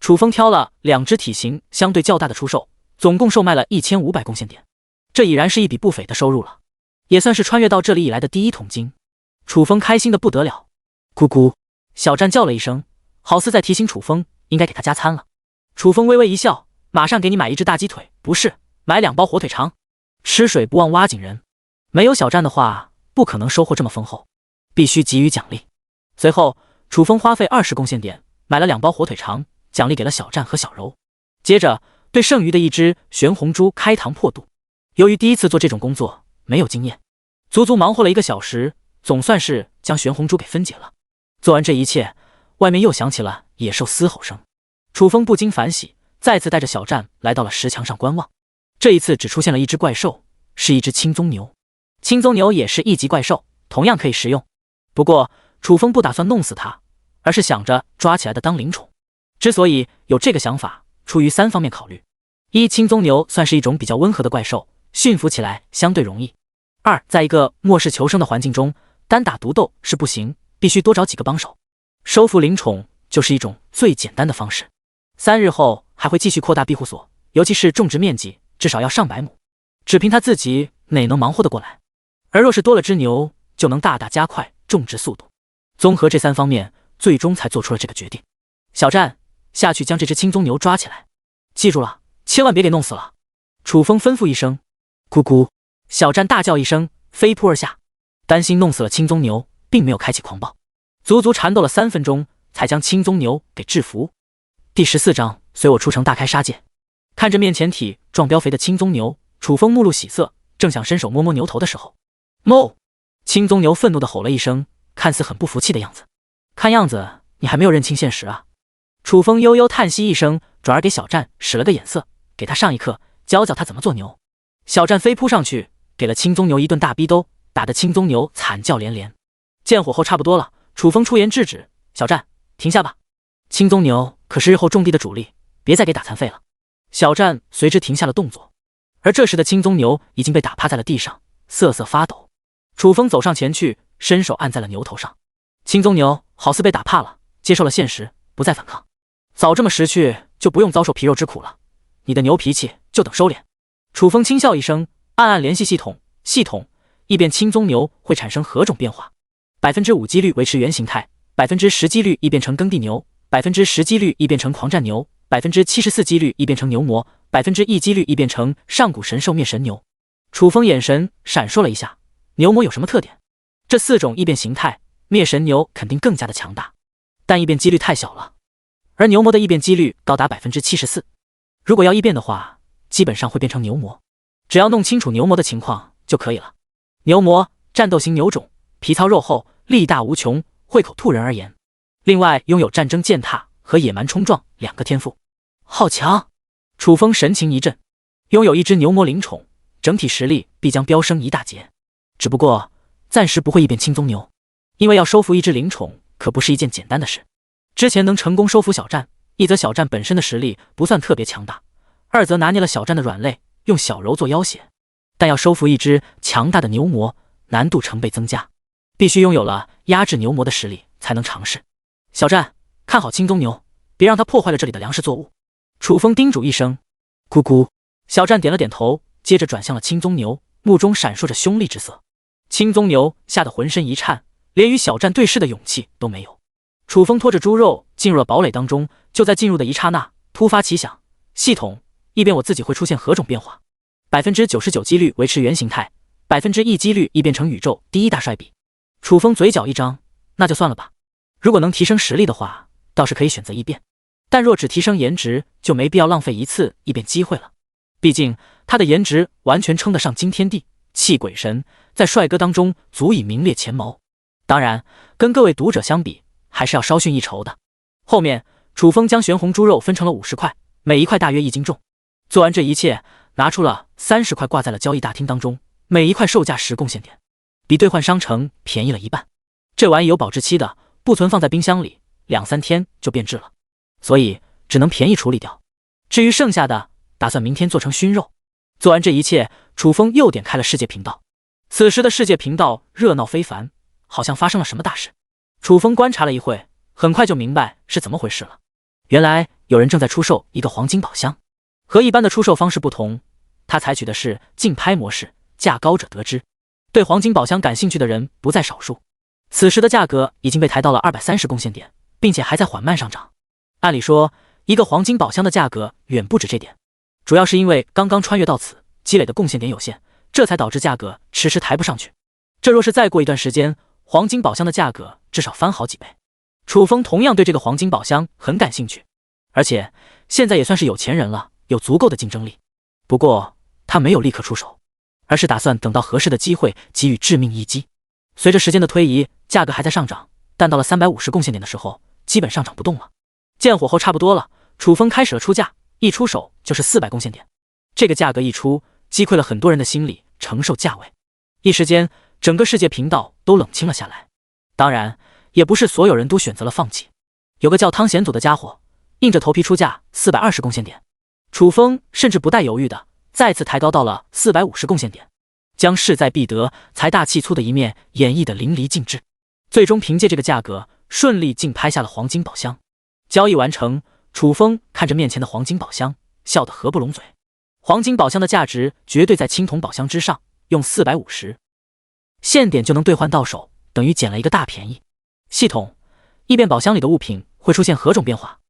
楚风挑了2只体型相对较大的出售，总共售卖了1500贡献点，这已然是一笔不菲的收入了，也算是穿越到这里以来的第1桶金。楚风开心的不得了。咕咕，小战叫了一声，好似在提醒楚风应该给他加餐了。楚风微微一笑，马上给你买1只大鸡腿，不是，买2包火腿肠。吃水不忘挖井人，没有小战的话，不可能收获这么丰厚，必须给予奖励。随后，楚风花费20贡献点买了2包火腿肠，奖励给了小战和小柔。接着，对剩余的1只玄红猪开膛破肚。由于第一次做这种工作，没有经验，足足忙活了1个小时，总算是将玄红猪给分解了。做完这一切，外面又响起了野兽嘶吼声。楚风不禁反喜，再次带着小战来到了石墙上观望。这一次只出现了1只怪兽，是1只青鬃牛。青鬃牛也是1级怪兽，同样可以食用。不过楚风不打算弄死它，而是想着抓起来的当灵宠。之所以有这个想法，出于3方面考虑：一，青鬃牛算是一种比较温和的怪兽，驯服起来相对容易；二，在一个末世求生的环境中，单打独斗是不行，必须多找几个帮手。收服灵宠就是一种最简单的方式。3日后还会继续扩大庇护所，尤其是种植面积至少要上百亩，只凭他自己哪能忙活得过来？而若是多了只牛，就能大大加快种植速度。综合这3方面，最终才做出了这个决定。小战，下去将这只青鬃牛抓起来，记住了，千万别给弄死了。楚风吩咐一声。咕咕，小战大叫一声，飞扑而下。担心弄死了青鬃牛，并没有开启狂暴，足足缠斗了3分钟，才将青鬃牛给制服。第14章，随我出城大开杀戒。看着面前体壮膘肥的青鬃牛，楚风目露喜色，正想伸手摸摸牛头的时候，哞！青鬃牛愤怒地吼了一声，看似很不服气的样子。看样子你还没有认清现实啊！楚风悠悠叹息一声，转而给小战使了个眼色，给他上一课，教教他怎么做牛。小战飞扑上去，给了青鬃牛一顿大逼兜，打得青鬃牛惨叫连连。见火候差不多了，楚风出言制止：“小战，停下吧！青鬃牛可是日后种地的主力，别再给打残废了。”小战随之停下了动作，而这时的青鬃牛已经被打趴在了地上，瑟瑟发抖。楚风走上前去，伸手按在了牛头上。青鬃牛好似被打怕了，接受了现实，不再反抗。早这么识趣，就不用遭受皮肉之苦了。你的牛脾气就等收敛。楚风轻笑一声，暗暗联系系统，系统，异变青鬃牛会产生何种变化？5%几率维持原形态，10%几率异变成耕地牛，10%几率异变成狂战牛，74%几率异变成牛魔，1%几率异变成上古神兽灭神牛。楚风眼神闪烁了一下，牛魔有什么特点？这4种异变形态，灭神牛肯定更加的强大，但异变几率太小了，而牛魔的异变几率高达74%。如果要异变的话，基本上会变成牛魔。只要弄清楚牛魔的情况就可以了。牛魔，战斗型牛种，皮糙肉厚，力大无穷，会口吐人而言。另外拥有战争践踏和野蛮冲撞2个天赋。好强！楚风神情一震，拥有一只牛魔灵宠，整体实力必将飙升一大截。只不过暂时不会异变青鬃牛，因为要收服一只灵宠可不是一件简单的事。之前能成功收服小战，一则小战本身的实力不算特别强大，二则拿捏了小战的软肋，用小柔做要挟。但要收服一只强大的牛魔，难度成倍增加，必须拥有了压制牛魔的实力才能尝试。小战，看好青鬃牛，别让它破坏了这里的粮食作物。楚风叮嘱一声。咕咕，小战点了点头，接着转向了青鬃牛，目中闪烁着凶厉之色。青鬃牛吓得浑身一颤，连与小战对视的勇气都没有。楚风拖着猪肉进入了堡垒当中，就在进入的一刹那，突发奇想，系统，异变我自己会出现何种变化？99%几率维持原形态，1%几率异变成宇宙第一大帅比。楚风嘴角一张，那就算了吧。如果能提升实力的话，倒是可以选择异变，但若只提升颜值，就没必要浪费一次异变机会了。毕竟他的颜值完全称得上惊天地泣鬼神，在帅哥当中足以名列前茅。当然，跟各位读者相比，还是要稍逊一筹的。后面，楚风将玄红猪肉分成了50块，每一块大约1斤重。做完这一切，拿出了30块挂在了交易大厅当中，每一块售价10贡献点，比兑换商城便宜了一半。这玩意有保质期的，不存放在冰箱里，2-3天就变质了，所以只能便宜处理掉。至于剩下的，打算明天做成熏肉。做完这一切，楚风又点开了世界频道。此时的世界频道热闹非凡，好像发生了什么大事。楚风观察了一会，很快就明白是怎么回事了。原来有人正在出售一个黄金宝箱，和一般的出售方式不同，他采取的是竞拍模式，价高者得之。对黄金宝箱感兴趣的人不在少数。此时的价格已经被抬到了230贡献点，并且还在缓慢上涨。按理说，一个黄金宝箱的价格远不止这点，主要是因为刚刚穿越到此，积累的贡献点有限，这才导致价格迟迟抬不上去。这若是再过一段时间，黄金宝箱的价格至少翻好几倍。楚风同样对这个黄金宝箱很感兴趣，而且现在也算是有钱人了，有足够的竞争力。不过他没有立刻出手，而是打算等到合适的机会给予致命一击。随着时间的推移，价格还在上涨，但到了350贡献点的时候，基本上涨不动了。见火候差不多了，楚风开始了出价，一出手就是400贡献点。这个价格一出，击溃了很多人的心理承受价位。一时间，整个世界频道都冷清了下来。当然，也不是所有人都选择了放弃。有个叫汤显祖的家伙，硬着头皮出价420贡献点。楚风甚至不带犹豫的再次抬高到了450贡献点，将势在必得、财大气粗的一面演绎得淋漓尽致。最终凭借这个价格，顺利竞拍下了黄金宝箱。交易完成，楚风看着面前的黄金宝箱，笑得合不拢嘴。黄金宝箱的价值绝对在青铜宝箱之上，用450现点就能兑换到手，等于捡了一个大便宜。系统，异变宝箱里的物品会出现何种变化？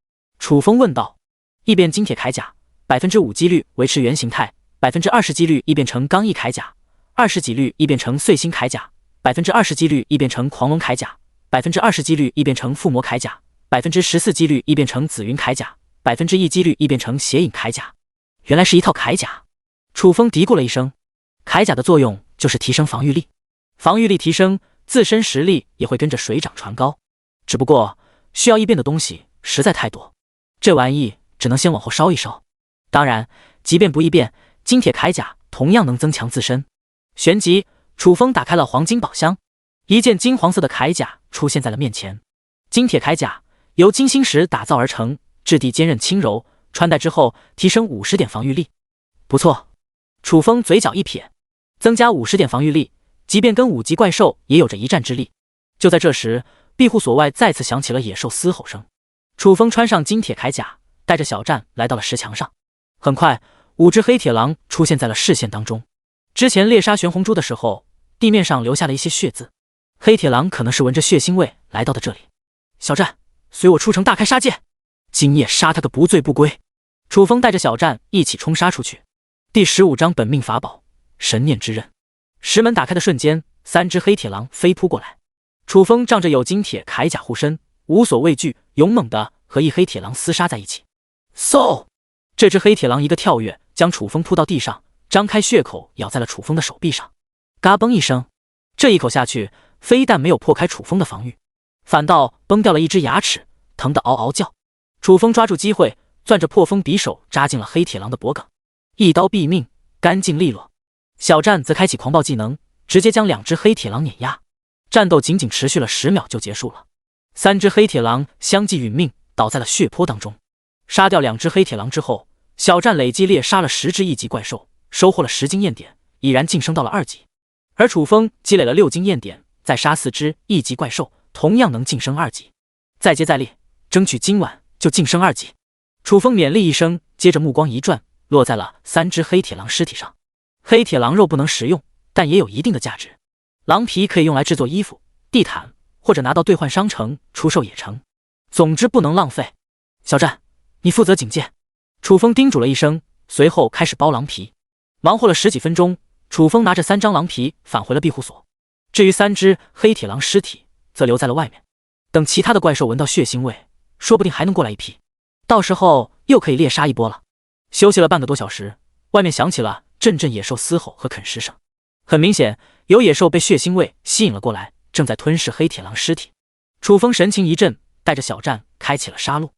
楚风问道。异变金铁铠甲，5%几率维持原形态，20%几率异变成刚毅铠甲，20%几率异变成碎星铠甲，20%几率异变成狂龙铠甲，20%几率异变成附魔铠甲，14%几率异变成紫云铠甲，1%几率异变成邪影铠甲。原来是一套铠甲。楚风嘀咕了一声，铠甲的作用就是提升防御力，防御力提升，自身实力也会跟着水涨船高。只不过需要异变的东西实在太多，这玩意只能先往后烧一烧。当然，即便不异变，金铁铠甲同样能增强自身。旋即，楚风打开了黄金宝箱，一件金黄色的铠甲出现在了面前。金铁铠甲由金星石打造而成，质地坚韧轻柔，穿戴之后提升50点防御力。不错，楚风嘴角一撇，增加50点防御力，即便跟5级怪兽也有着一战之力。就在这时，庇护所外再次响起了野兽嘶吼声。楚风穿上金铁铠甲，带着小战来到了石墙上。很快，5只黑铁狼出现在了视线当中。之前猎杀玄红猪的时候，地面上留下了一些血渍，黑铁狼可能是闻着血腥味来到的这里。小战，随我出城大开杀戒，今夜杀他个不醉不归！楚风带着小战一起冲杀出去。第15章本命法宝神念之刃。石门打开的瞬间，3只黑铁狼飞扑过来。楚风仗着有金铁铠甲护身，无所畏惧，勇猛地和一黑铁狼厮杀在一起。嗖！这只黑铁狼一个跳跃，将楚风扑到地上，张开血口咬在了楚风的手臂上。嘎嘣一声，这一口下去，非但没有破开楚风的防御，反倒崩掉了一只牙齿，疼得嗷嗷叫。楚风抓住机会，攥着破风匕首扎进了黑铁狼的脖颈，一刀毙命，干净利落。小战则开启狂暴技能，直接将2只黑铁狼碾压。战斗仅仅持续了10秒就结束了。3只黑铁狼相继殒命，倒在了血泊当中。杀掉2只黑铁狼之后，小战累计猎杀了10只1级怪兽，收获了10经验点，已然晋升到了2级。而楚风积累了6经验点，再杀4只1级怪兽，同样能晋升2级。再接再厉，争取今晚就晋升2级。楚风勉励一声，接着目光一转，落在了3只黑铁狼尸体上。黑铁狼肉不能食用，但也有一定的价值。狼皮可以用来制作衣服、地毯，或者拿到兑换商城出售也成。总之不能浪费。小战，你负责警戒。楚风叮嘱了一声，随后开始剥狼皮。忙活了10几分钟，楚风拿着3张狼皮返回了庇护所。至于3只黑铁狼尸体，则留在了外面。等其他的怪兽闻到血腥味，说不定还能过来一批，到时候又可以猎杀一波了。休息了半个多小时，外面响起了阵阵野兽嘶吼和啃食声。很明显，有野兽被血腥味吸引了过来，正在吞噬黑铁狼尸体。楚风神情一震，带着小战开启了杀戮。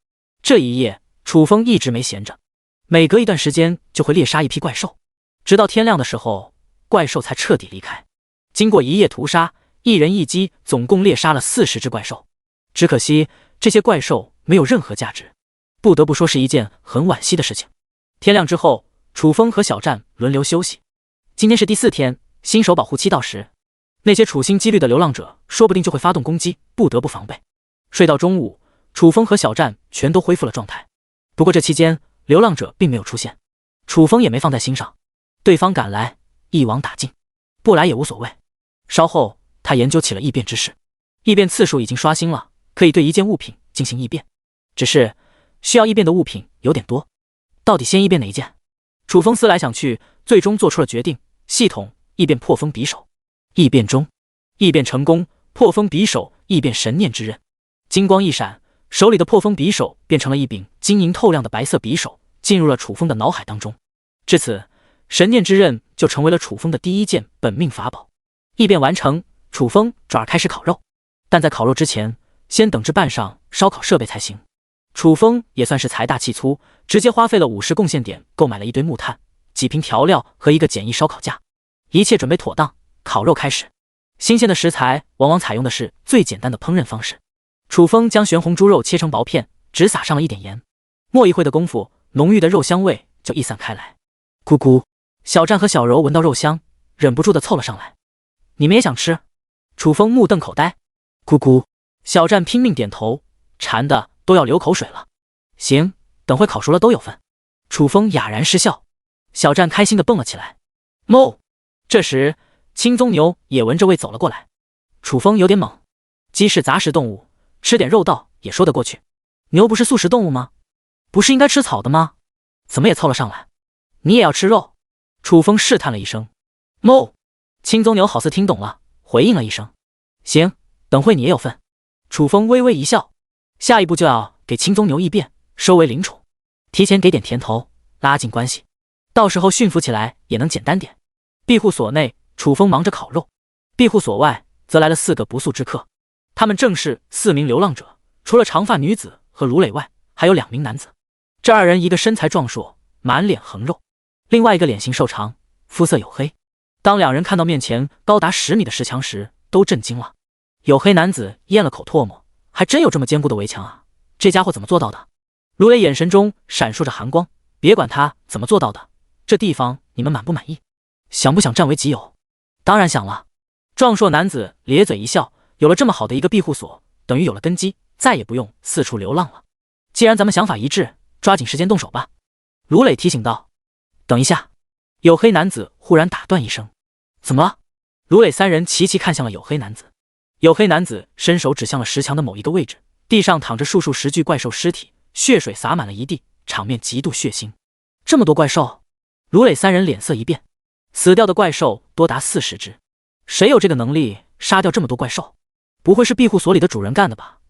这一夜，楚风一直没闲着，每隔一段时间就会猎杀一批怪兽，直到天亮的时候，怪兽才彻底离开。经过一夜屠杀，一人一鸡，总共猎杀了40只怪兽。只可惜这些怪兽没有任何价值，不得不说是一件很惋惜的事情。天亮之后，楚风和小战轮流休息。今天是第4天，新手保护期到时，那些处心积虑的流浪者说不定就会发动攻击，不得不防备。睡到中午，楚风和小战全都恢复了状态。不过这期间，流浪者并没有出现，楚风也没放在心上。对方赶来，一网打尽；不来也无所谓。稍后，他研究起了异变之事。异变次数已经刷新了，可以对一件物品进行异变。只是需要异变的物品有点多，到底先异变哪一件？楚风思来想去，最终做出了决定：系统异变破风匕首。异变中，异变成功，破风匕首异变神念之刃。金光一闪，手里的破风匕首变成了一柄晶莹透亮的白色匕首，进入了楚风的脑海当中。至此，神念之刃就成为了楚风的第1件本命法宝。异变完成，楚风转而开始烤肉，但在烤肉之前，先等置半上烧烤设备才行。楚风也算是财大气粗，直接花费了50贡献点购买了一堆木炭、几瓶调料和一个简易烧烤架。一切准备妥当，烤肉开始。新鲜的食材往往采用的是最简单的烹饪方式。楚风将玄红猪肉切成薄片，只撒上了一点盐。莫一会的功夫，浓郁的肉香味就溢散开来。咕咕，小战和小柔闻到肉香，忍不住的凑了上来。你们也想吃？楚风目瞪口呆。咕咕，小战拼命点头，馋的都要流口水了。行，等会烤熟了都有份。楚风哑然失笑。小战开心的蹦了起来。哞！这时青鬃牛也闻着味走了过来。楚风有点懵，鸡是杂食动物，吃点肉倒也说得过去。牛不是素食动物吗？不是应该吃草的吗？怎么也凑了上来？你也要吃肉？楚风试探了一声。哞！青鬃牛好似听懂了，回应了一声。行，等会你也有份。楚风微微一笑，下一步就要给青鬃牛异变，收为灵宠，提前给点甜头，拉近关系，到时候驯服起来也能简单点。庇护所内，楚风忙着烤肉，庇护所外则来了4个不速之客，他们正是4名流浪者，除了长发女子和卢磊外，还有2名男子。这2人一个身材壮硕，满脸横肉，另外一个脸型瘦长，肤色黝黑。当2人看到面前高达10米的石墙时，都震惊了。黝黑男子咽了口唾沫，还真有这么坚固的围墙啊！这家伙怎么做到的？卢磊眼神中闪烁着寒光，别管他怎么做到的，这地方你们满不满意？想不想占为己有？当然想了。壮硕男子咧嘴一笑，有了这么好的一个庇护所，等于有了根基，再也不用四处流浪了。既然咱们想法一致，抓紧时间动手吧。卢磊提醒道。等一下。黝黑男子忽然打断一声。怎么了？卢磊三人齐齐看向了黝黑男子。黝黑男子伸手指向了石墙的某一个位置，地上躺着数十具怪兽尸体，血水洒满了一地，场面极度血腥。这么多怪兽？卢磊三人脸色一变。死掉的怪兽多达40只，谁有这个能力杀掉这么多怪兽？不会是庇护所里的主人干的吧？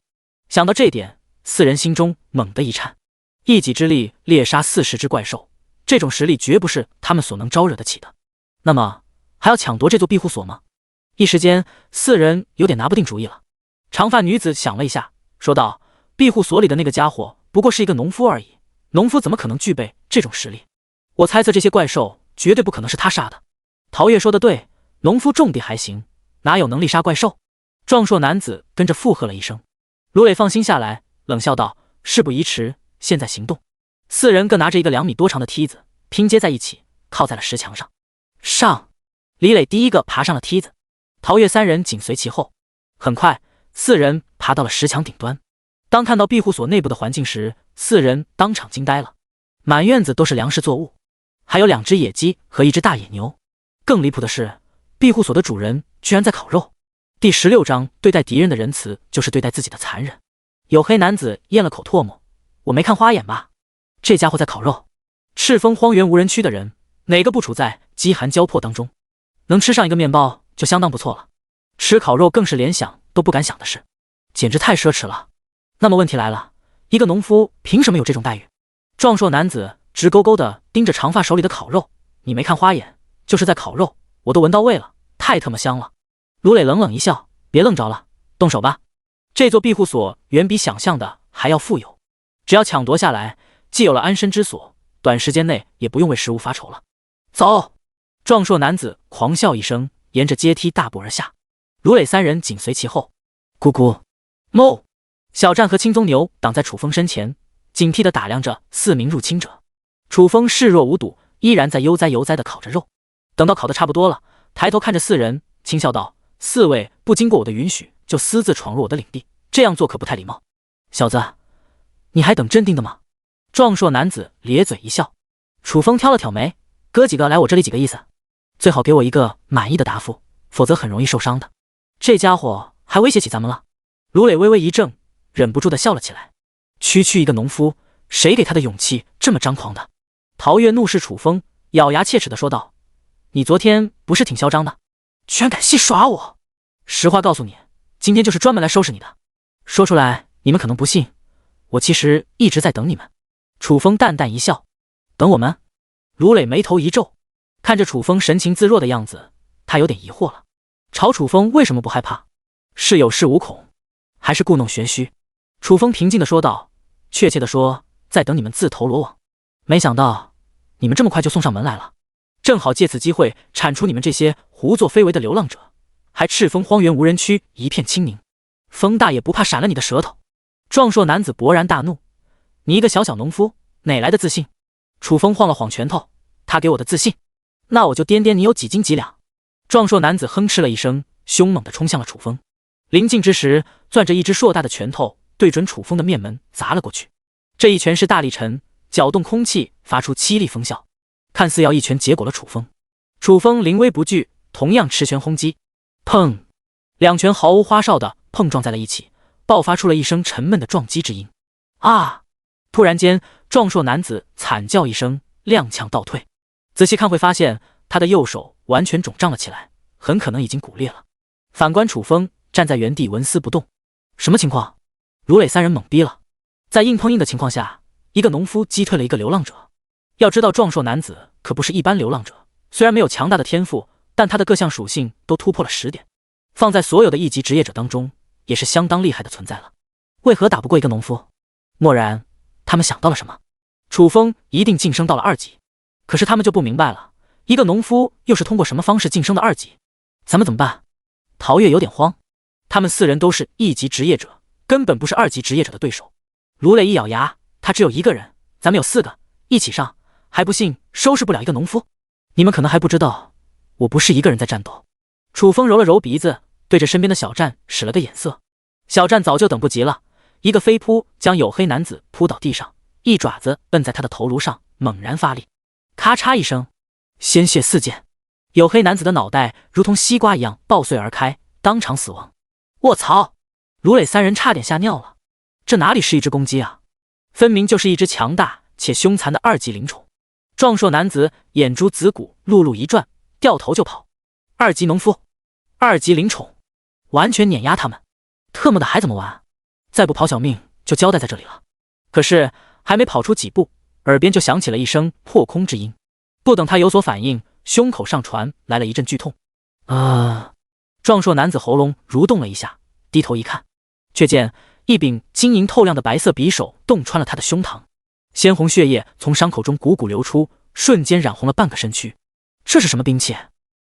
想到这点，四人心中猛地一颤。一己之力猎杀40只怪兽，这种实力绝不是他们所能招惹得起的。那么还要抢夺这座庇护所吗？一时间，四人有点拿不定主意了。长发女子想了一下，说道：庇护所里的那个家伙不过是一个农夫而已，农夫怎么可能具备这种实力？我猜测这些怪兽绝对不可能是他杀的。陶月说的对，农夫种地还行，哪有能力杀怪兽？壮硕男子跟着附和了一声。卢磊放心下来，冷笑道：事不宜迟，现在行动。四人各拿着一个2米多长的梯子，拼接在一起，靠在了石墙上。上！李磊第一个爬上了梯子，陶月三人紧随其后。很快，四人爬到了石墙顶端。当看到庇护所内部的环境时，四人当场惊呆了。满院子都是粮食作物，还有2只野鸡和1只大野牛。更离谱的是，庇护所的主人居然在烤肉。第16章对待敌人的仁慈就是对待自己的残忍。黝黑男子咽了口唾沫，我没看花眼吧？这家伙在烤肉。赤峰荒原无人区的人，哪个不处在饥寒交迫当中？能吃上一个面包就相当不错了，吃烤肉更是连想都不敢想的事，简直太奢侈了。那么问题来了，一个农夫凭什么有这种待遇？壮硕男子直勾勾地盯着长发手里的烤肉，你没看花眼，就是在烤肉，我都闻到味了，太他妈香了。卢磊冷冷一笑，别愣着了，动手吧。这座庇护所远比想象的还要富有，只要抢夺下来，既有了安身之所，短时间内也不用为食物发愁了。走！壮硕男子狂笑一声，沿着阶梯大步而下。卢磊三人紧随其后。咕咕哞！小战和青鬃牛挡在楚风身前，警惕地打量着4名入侵者。楚风视若无睹，依然在悠哉悠哉地烤着肉。等到烤得差不多了，抬头看着4人，轻笑道：4位不经过我的允许就私自闯入我的领地，这样做可不太礼貌。小子，你还等镇定的吗？壮硕男子咧嘴一笑。楚风挑了挑眉，哥几个来我这里几个意思？最好给我一个满意的答复，否则很容易受伤的。这家伙还威胁起咱们了。卢磊微微一怔，忍不住地笑了起来。区区一个农夫，谁给他的勇气这么张狂的？陶月怒视楚风，咬牙切齿地说道：你昨天不是挺嚣张的，居然敢戏耍我！实话告诉你，今天就是专门来收拾你的。说出来你们可能不信，我其实一直在等你们。楚风淡淡一笑。等我们？卢磊眉头一皱，看着楚风神情自若的样子，他有点疑惑了。朝楚风为什么不害怕？是有恃无恐，还是故弄玄虚？楚风平静地说道：确切地说，在等你们自投罗网。没想到你们这么快就送上门来了，正好借此机会铲除你们这些胡作非为的流浪者，还赤峰荒原无人区一片清宁。风大爷不怕闪了你的舌头！壮硕男子勃然大怒：你一个小小农夫，哪来的自信？楚风晃了晃拳头，他给我的自信，那我就掂掂你有几斤几两。壮硕男子哼嗤了一声，凶猛地冲向了楚风。临近之时，攥着一只硕大的拳头，对准楚风的面门砸了过去。这一拳是大力沉，搅动空气，发出凄厉风效，看似要一拳结果了楚风。楚风临危不惧，同样持拳轰击。砰！2拳毫无花哨地碰撞在了一起，爆发出了一声沉闷的撞击之音。啊！突然间，壮硕男子惨叫一声，踉跄倒退。仔细看会发现，他的右手完全肿胀了起来，很可能已经骨裂了。反观楚风站在原地纹丝不动。什么情况？卢磊三人懵逼了。在硬碰硬的情况下，一个农夫击退了一个流浪者。要知道，壮硕男子可不是一般流浪者，虽然没有强大的天赋，但他的各项属性都突破了10点，放在所有的一级职业者当中，也是相当厉害的存在了。为何打不过一个农夫？蓦然，他们想到了什么？楚风一定晋升到了2级，可是他们就不明白了，一个农夫又是通过什么方式晋升的2级？咱们怎么办？陶月有点慌，他们4人都是1级职业者，根本不是2级职业者的对手。卢磊一咬牙，他只有1个人，咱们有4个，一起上，还不信收拾不了一个农夫？你们可能还不知道，我不是一个人在战斗。楚风揉了揉鼻子，对着身边的小战使了个眼色。小战早就等不及了，一个飞扑将黝黑男子扑倒地上，一爪子摁在他的头颅上，猛然发力，咔嚓一声，鲜血四溅，黝黑男子的脑袋如同西瓜一样爆碎而开，当场死亡。卧槽！卢磊三人差点吓尿了，这哪里是一只公鸡啊，分明就是一只强大且凶残的2级灵宠。壮硕男子眼珠子骨碌碌一转，掉头就跑。2级农夫，2级灵宠，完全碾压他们，特么的还怎么玩？再不跑小命就交代在这里了。可是还没跑出几步，耳边就响起了一声破空之音。不等他有所反应，胸口上传来了一阵剧痛。壮硕男子喉咙蠕动了一下，低头一看，却见一柄晶莹透亮的白色匕首洞穿了他的胸膛，鲜红血液从伤口中汩汩流出，瞬间染红了半个身躯。这是什么兵器？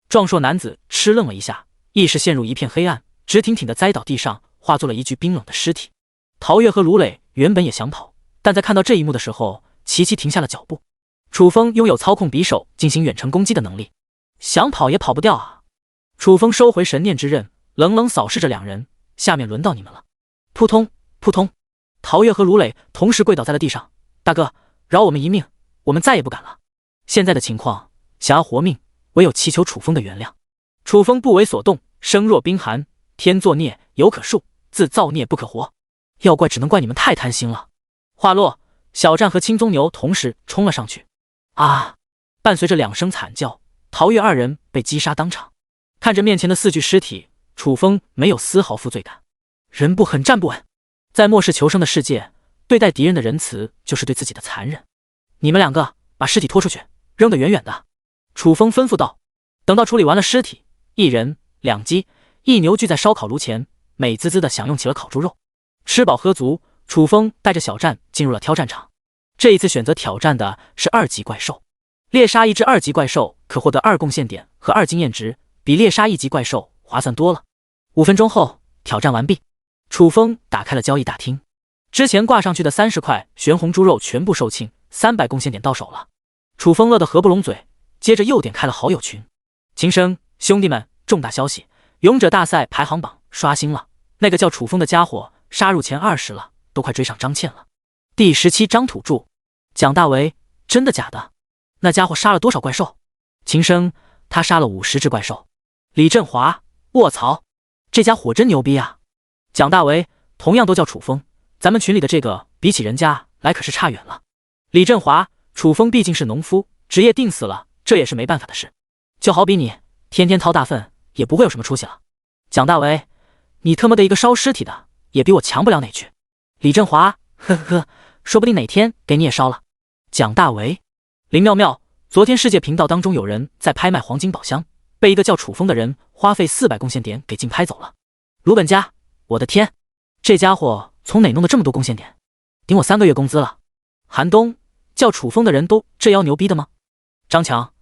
壮硕男子吃愣了一下，意识陷入一片黑暗，直挺挺地栽倒地上，化作了一具冰冷的尸体。陶月和卢磊原本也想跑，但在看到这一幕的时候，齐齐停下了脚步。楚风拥有操控匕首进行远程攻击的能力，想跑也跑不掉啊！楚风收回神念之刃，冷冷扫视着两人，下面轮到你们了。扑通扑通，陶月和卢磊同时跪倒在了地上。大哥，饶我们一命，我们再也不敢了。现在的情况，想要活命，唯有祈求楚风的原谅。楚风不为所动，声若冰寒：天作孽犹可恕，自造孽不可活。要怪只能怪你们太贪心了。话落，小战和青宗牛同时冲了上去。啊！伴随着2声惨叫，陶月2人被击杀当场。看着面前的4具尸体，楚风没有丝毫负罪感。人不狠，站不稳。在末世求生的世界，对待敌人的仁慈就是对自己的残忍。你们2个把尸体拖出去，扔得远远的。楚风吩咐道。等到处理完了尸体，1人2鸡1牛聚在烧烤炉前，美滋滋地享用起了烤猪肉。吃饱喝足，楚风带着小战进入了挑战场。这一次选择挑战的是2级怪兽。猎杀一只2级怪兽可获得2贡献点和2经验值，比猎杀1级怪兽划算多了。5分钟后，挑战完毕。楚风打开了交易大厅，之前挂上去的30块玄红猪肉全部售罄，300贡献点到手了。楚风乐得合不拢嘴，接着又点开了好友群。秦生，兄弟们，重大消息，勇者大赛排行榜刷新了，那个叫楚风的家伙杀入前20了，都快追上张倩了。第17章土著。蒋大为，真的假的？那家伙杀了多少怪兽？秦生，他杀了50只怪兽。李振华，卧槽，这家伙真牛逼啊！蒋大为，同样都叫楚风，咱们群里的这个比起人家来可是差远了。李振华，楚风毕竟是农夫，职业定死了，这也是没办法的事。就好比你天天掏大粪，也不会有什么出息了。蒋大为，你他妈的一个烧尸体的，也比我强不了哪去。李振华，呵呵呵，说不定哪天给你也烧了。蒋大为，林妙妙，昨天世界频道当中有人在拍卖黄金宝箱，被一个叫楚风的人花费400贡献点给竞拍走了。卢本家，我的天，这家伙从哪弄的这么多贡献点？顶我3个月工资了。韩东，叫楚风的人都这妖牛逼的吗？张强，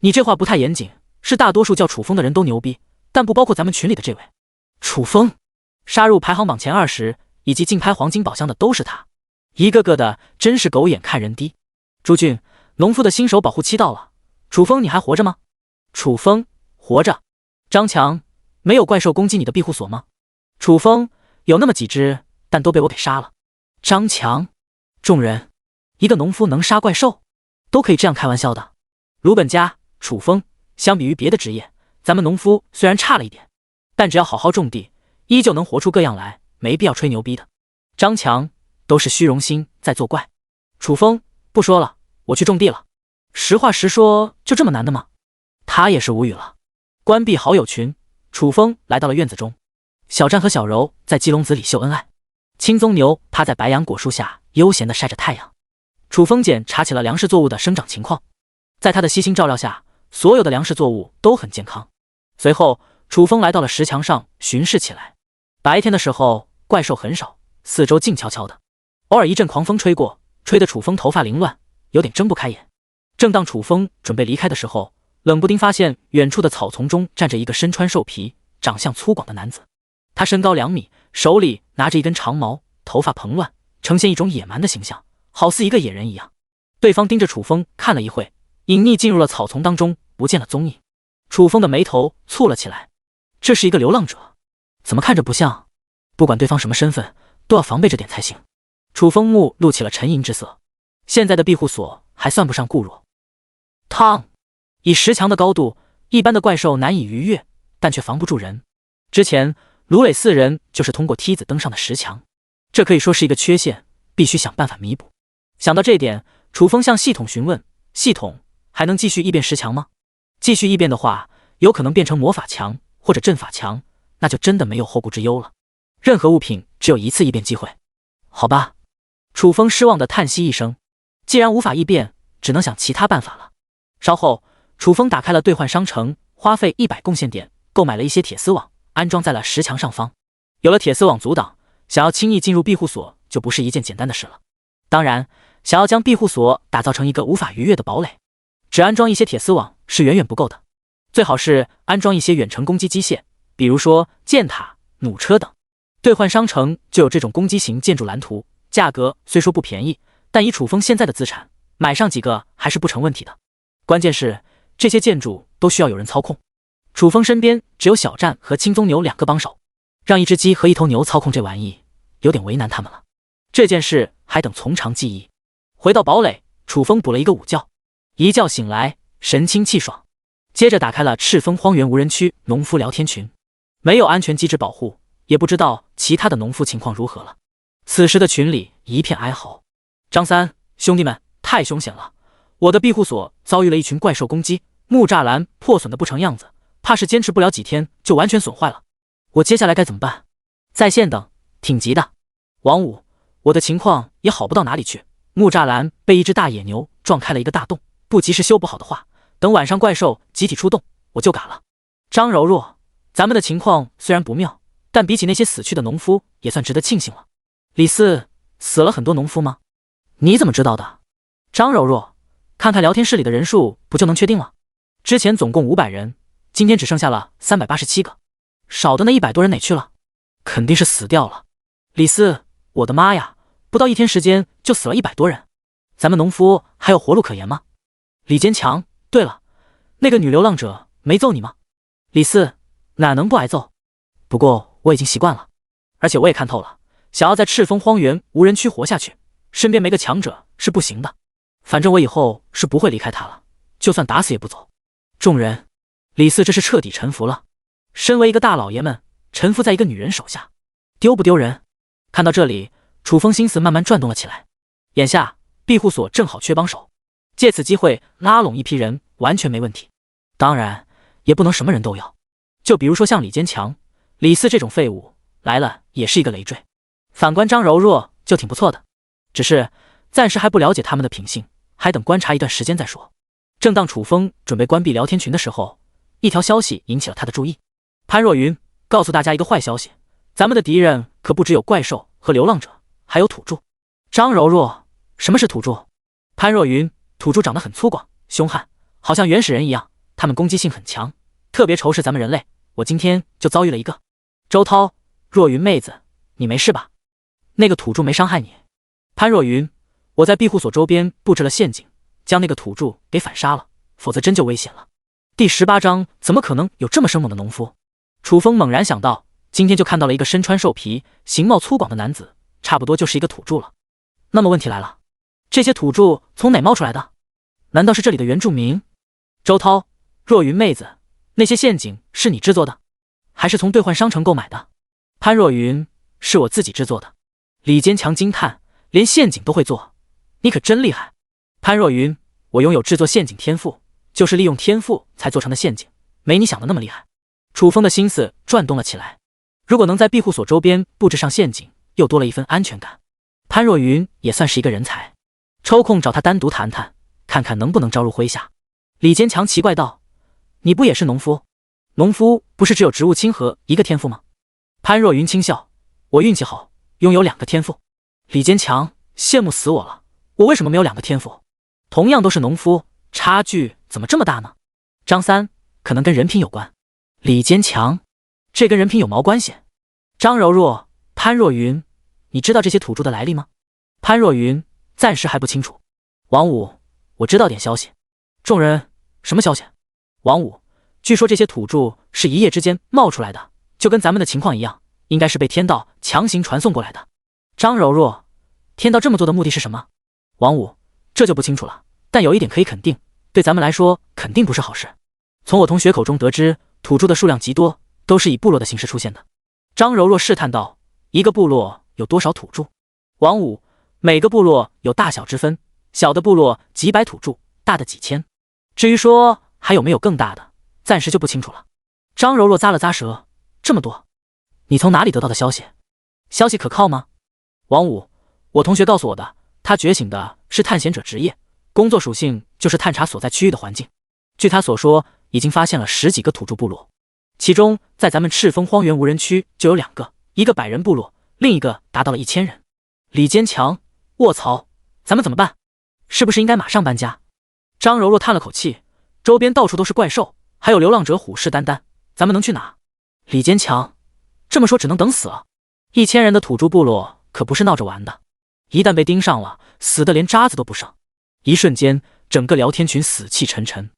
你这话不太严谨，是大多数叫楚风的人都牛逼，但不包括咱们群里的这位。楚风，杀入排行榜前20以及竞拍黄金宝箱的都是他，一个个的真是狗眼看人低。朱俊，农夫的新手保护期到了，楚风你还活着吗？楚风，活着。张强，没有怪兽攻击你的庇护所吗？楚风，有那么几只，但都被我给杀了。张强，众人，一个农夫能杀怪兽，都可以这样开玩笑的。卢本家，楚风，相比于别的职业，咱们农夫虽然差了一点，但只要好好种地，依旧能活出个样来，没必要吹牛逼的。张强，都是虚荣心在作怪。楚风，不说了，我去种地了。实话实说，就这么难的吗？他也是无语了。关闭好友群，楚风来到了院子中。小战和小柔在鸡笼子里秀恩爱，青鬃牛趴在白杨果树下悠闲地晒着太阳。楚风检查起了粮食作物的生长情况，在他的悉心照料下，所有的粮食作物都很健康。随后，楚风来到了石墙上巡视起来。白天的时候，怪兽很少，四周静悄悄的，偶尔一阵狂风吹过，吹得楚风头发凌乱，有点睁不开眼。正当楚风准备离开的时候，冷不丁发现远处的草丛中站着一个身穿兽皮、长相粗犷的男子。他身高2米，手里拿着一根长矛，头发蓬乱，呈现一种野蛮的形象，好似一个野人一样。对方盯着楚风看了一会，隐匿进入了草丛当中，不见了踪影。楚风的眉头蹙了起来，这是一个流浪者，怎么看着不像？不管对方什么身份，都要防备着点才行。楚风目露起了沉吟之色。现在的庇护所还算不上固弱。汤，以10强的高度，一般的怪兽难以逾越，但却防不住人。之前卢磊4人就是通过梯子登上的10强，这可以说是一个缺陷，必须想办法弥补。想到这点，楚风向系统询问：系统还能继续异变10强吗？继续异变的话，有可能变成魔法强或者阵法强，那就真的没有后顾之忧了。任何物品只有一次异变机会。好吧，楚风失望地叹息一声，既然无法异变，只能想其他办法了。稍后，楚风打开了兑换商城，花费100贡献点购买了一些铁丝网，安装在了10强上方。有了铁丝网阻挡，想要轻易进入庇护所就不是一件简单的事了。当然，想要将庇护所打造成一个无法逾越的堡垒，只安装一些铁丝网是远远不够的，最好是安装一些远程攻击机械，比如说箭塔、弩车等。兑换商城就有这种攻击型建筑蓝图，价格虽说不便宜，但以楚风现在的资产，买上几个还是不成问题的。关键是这些建筑都需要有人操控，楚风身边只有小战和青棕牛2个帮手，让一只鸡和1头牛操控这玩意，有点为难他们了。这件事还等从长计议。回到堡垒，楚风补了一个午觉，一觉醒来神清气爽，接着打开了赤峰荒原无人区农夫聊天群，没有安全机制保护，也不知道其他的农夫情况如何了。此时的群里一片哀嚎：张三，兄弟们，太凶险了！我的庇护所遭遇了一群怪兽攻击，木栅栏破损的不成样子，怕是坚持不了几天就完全损坏了。我接下来该怎么办？在线等，挺急的。王五，我的情况也好不到哪里去，木栅栏被一只大野牛撞开了一个大洞，不及时修补好的话，等晚上怪兽集体出动，我就嘎了。张柔弱，咱们的情况虽然不妙，但比起那些死去的农夫，也算值得庆幸了。李四，死了很多农夫吗？你怎么知道的？张柔弱，看看聊天室里的人数，不就能确定了？之前总共500人，今天只剩下了387个，少的那100多人哪去了？肯定是死掉了。李四，我的妈呀，不到1天时间就死了100多人，咱们农夫还有活路可言吗？李坚强，对了，那个女流浪者没揍你吗？李四，哪能不挨揍？不过我已经习惯了，而且我也看透了，想要在赤峰荒原无人区活下去，身边没个强者是不行的。反正我以后是不会离开他了，就算打死也不走。众人，李四这是彻底臣服了。身为一个大老爷们，臣服在一个女人手下，丢不丢人？看到这里，楚风心思慢慢转动了起来。眼下庇护所正好缺帮手，借此机会拉拢一批人完全没问题。当然也不能什么人都要，就比如说像李坚强、李四这种废物来了也是一个累赘。反观张柔弱就挺不错的，只是暂时还不了解他们的品性，还等观察一段时间再说。正当楚风准备关闭聊天群的时候，一条消息引起了他的注意。潘若云，告诉大家一个坏消息，咱们的敌人可不只有怪兽和流浪者，还有土著。张柔弱，什么是土著？潘若云，土著长得很粗犷凶悍，好像原始人一样，他们攻击性很强，特别仇视咱们人类。我今天就遭遇了一个。周涛，若云妹子，你没事吧？那个土著没伤害你？潘若云，我在庇护所周边布置了陷阱，将那个土著给反杀了，否则真就危险了。第18章怎么可能有这么生猛的农夫？楚风猛然想到，今天就看到了一个身穿兽皮、形貌粗犷的男子，差不多就是一个土著了。那么问题来了，这些土著从哪冒出来的？难道是这里的原住民？周涛，若云妹子，那些陷阱是你制作的，还是从兑换商城购买的？潘若云，是我自己制作的。李坚强惊叹，连陷阱都会做，你可真厉害。潘若云，我拥有制作陷阱天赋，就是利用天赋才做成的陷阱，没你想的那么厉害。楚风的心思转动了起来，如果能在庇护所周边布置上陷阱，又多了一份安全感。潘若云也算是一个人才，抽空找他单独谈谈，看看能不能招入麾下。李坚强奇怪道，你不也是农夫？农夫不是只有植物亲和一个天赋吗？潘若云轻笑，我运气好，拥有2个天赋。李坚强，羡慕死我了，我为什么没有2个天赋？同样都是农夫，差距怎么这么大呢？张三，可能跟人品有关。李坚强，这跟人品有毛关系？张柔弱，潘若云，你知道这些土著的来历吗？潘若云，暂时还不清楚。王五，我知道点消息。众人，什么消息？王五，据说这些土著是一夜之间冒出来的，就跟咱们的情况一样，应该是被天道强行传送过来的。张柔弱，天道这么做的目的是什么？王五，这就不清楚了，但有一点可以肯定，对咱们来说肯定不是好事。从我同学口中得知，土著的数量极多，都是以部落的形式出现的。张柔若试探道：一个部落有多少土著？王五，每个部落有大小之分，小的部落几百土著，大的几千。至于说还有没有更大的，暂时就不清楚了。张柔若咂了咂舌，这么多，你从哪里得到的消息？消息可靠吗？王五，我同学告诉我的，他觉醒的是探险者职业，工作属性就是探查所在区域的环境。据他所说，已经发现了10几个土著部落，其中在咱们赤峰荒原无人区就有2个，一个100人部落，另一个达到了1000人。李坚强，卧槽，咱们怎么办？是不是应该马上搬家？张柔若叹了口气，周边到处都是怪兽，还有流浪者虎视眈眈，咱们能去哪？李坚强，这么说只能等死了。1000人的土著部落可不是闹着玩的，一旦被盯上了，死的连渣子都不剩。一瞬间，整个聊天群死气沉沉。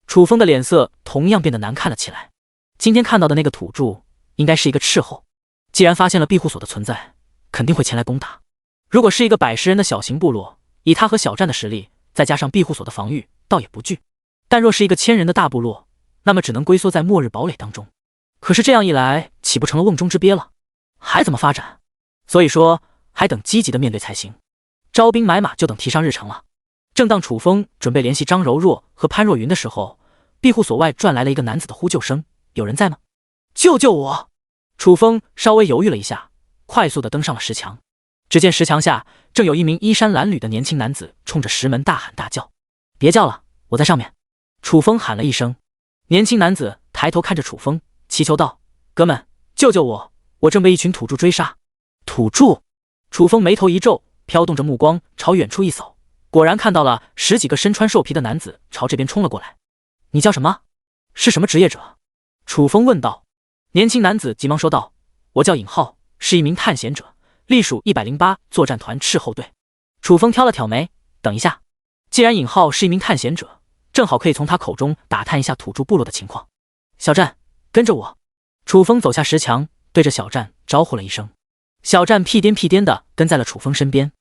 楚风的脸色同样变得难看了起来。今天看到的那个土著应该是一个斥候，既然发现了庇护所的存在，肯定会前来攻打。如果是一个100-10人的小型部落，以他和小战的实力，再加上庇护所的防御，倒也不惧。但若是一个1000人的大部落，那么只能龟缩在末日堡垒当中。可是这样一来，岂不成了瓮中之鳖了？还怎么发展？所以说，还等积极的面对才行。招兵买马就等提上日程了。正当楚风准备联系张柔若和潘若云的时候，庇护所外传来了一个男子的呼救声：“有人在吗？救救我！”楚风稍微犹豫了一下，快速的登上了石墙。只见石墙下正有一名衣衫褴褛的年轻男子冲着石门大喊大叫：“别叫了，我在上面！”楚风喊了一声，年轻男子抬头看着楚风，祈求道：“哥们，救救我！我正被一群土著追杀。”土著？楚风眉头一皱，飘动着目光朝远处一扫，果然看到了10几个身穿兽皮的男子朝这边冲了过来。“你叫什么？是什么职业者？”楚风问道。年轻男子急忙说道：“我叫尹浩，是一名探险者，隶属108作战团斥候队。”楚风挑了挑眉，等一下，既然尹浩是一名探险者，正好可以从他口中打探一下土著部落的情况。小战，跟着我。楚风走下石墙，对着小战招呼了一声。小战屁颠屁颠的跟在了楚风身边。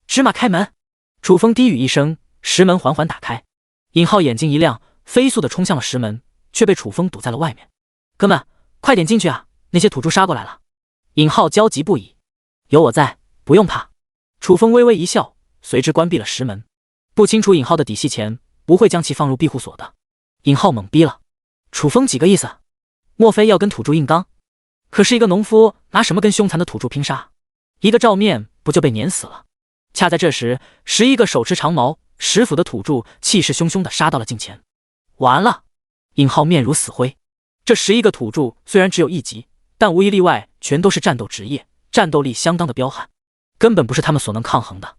芝麻开门！楚风低语一声，石门缓缓打开。尹浩眼睛一亮，飞速的冲向了石门，却被楚风堵在了外面。哥们，快点进去啊！那些土著杀过来了。尹浩焦急不已。有我在，不用怕。楚风微微一笑，随之关闭了石门。不清楚尹浩的底细前，不会将其放入庇护所的。尹浩懵逼了，楚风几个意思？莫非要跟土著硬刚？可是一个农夫拿什么跟凶残的土著拼杀？一个照面不就被碾死了？恰在这时，11个手持长矛、10斧的土著气势汹汹地杀到了近前。完了！尹浩面如死灰。这11个土著虽然只有1级，但无一例外全都是战斗职业，战斗力相当的彪悍，根本不是他们所能抗衡的。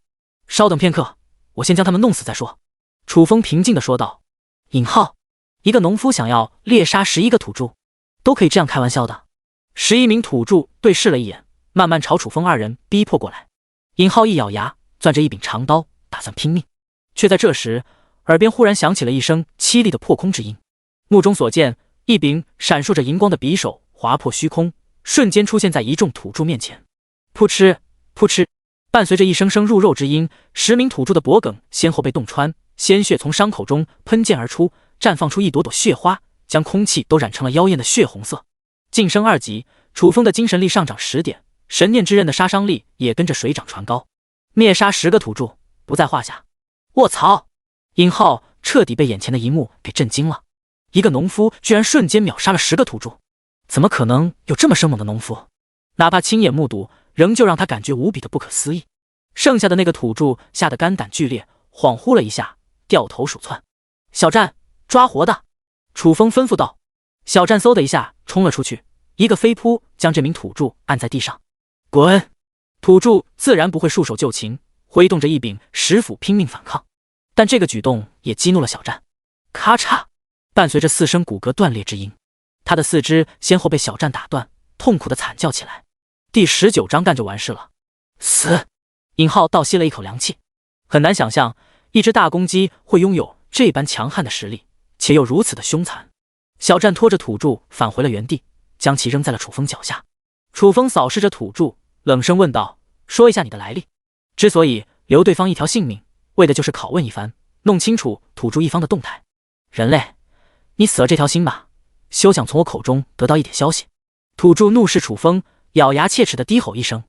稍等片刻，我先将他们弄死再说。楚风平静地说道。尹浩，一个农夫想要猎杀11个土著，都可以这样开玩笑的？11名土著对视了一眼，慢慢朝楚风2人逼迫过来。尹浩一咬牙，攥着一柄长刀，打算拼命。却在这时，耳边忽然响起了一声凄厉的破空之音。目中所见，一柄闪烁着银光的匕首划破虚空，瞬间出现在一众土著面前。扑哧扑哧，伴随着一声声入肉之音，10名土著的脖颈先后被洞穿，鲜血从伤口中喷溅而出，绽放出一朵朵血花，将空气都染成了妖艳的血红色。晋升2级，楚风的精神力上涨10点，神念之刃的杀伤力也跟着水涨船高，灭杀10个土著不在话下。卧槽！尹浩彻底被眼前的一幕给震惊了，一个农夫居然瞬间秒杀了10个土著，怎么可能有这么生猛的农夫？哪怕亲眼目睹，仍旧让他感觉无比的不可思议。剩下的那个土著吓得肝胆俱裂，恍惚了一下，掉头鼠窜。小战，抓活的！楚风吩咐道。小战嗖的一下冲了出去，一个飞扑将这名土著按在地上。滚！土著自然不会束手就擒，挥动着一柄10斧拼命反抗，但这个举动也激怒了小战。咔嚓，伴随着4声骨骼断裂之音，他的4肢先后被小战打断，痛苦的惨叫起来。第19章干就完事了。死！尹浩倒吸了一口凉气，很难想象一只大公鸡会拥有这般强悍的实力，且又如此的凶残。小战拖着土著返回了原地，将其扔在了楚风脚下。楚风扫视着土著，冷声问道：“说一下你的来历。”之所以留对方一条性命，为的就是拷问一番弄清楚土著一方的动态。人类，你死了这条心吧，休想从我口中得到一点消息。土著怒视楚风，咬牙切齿地低吼一声。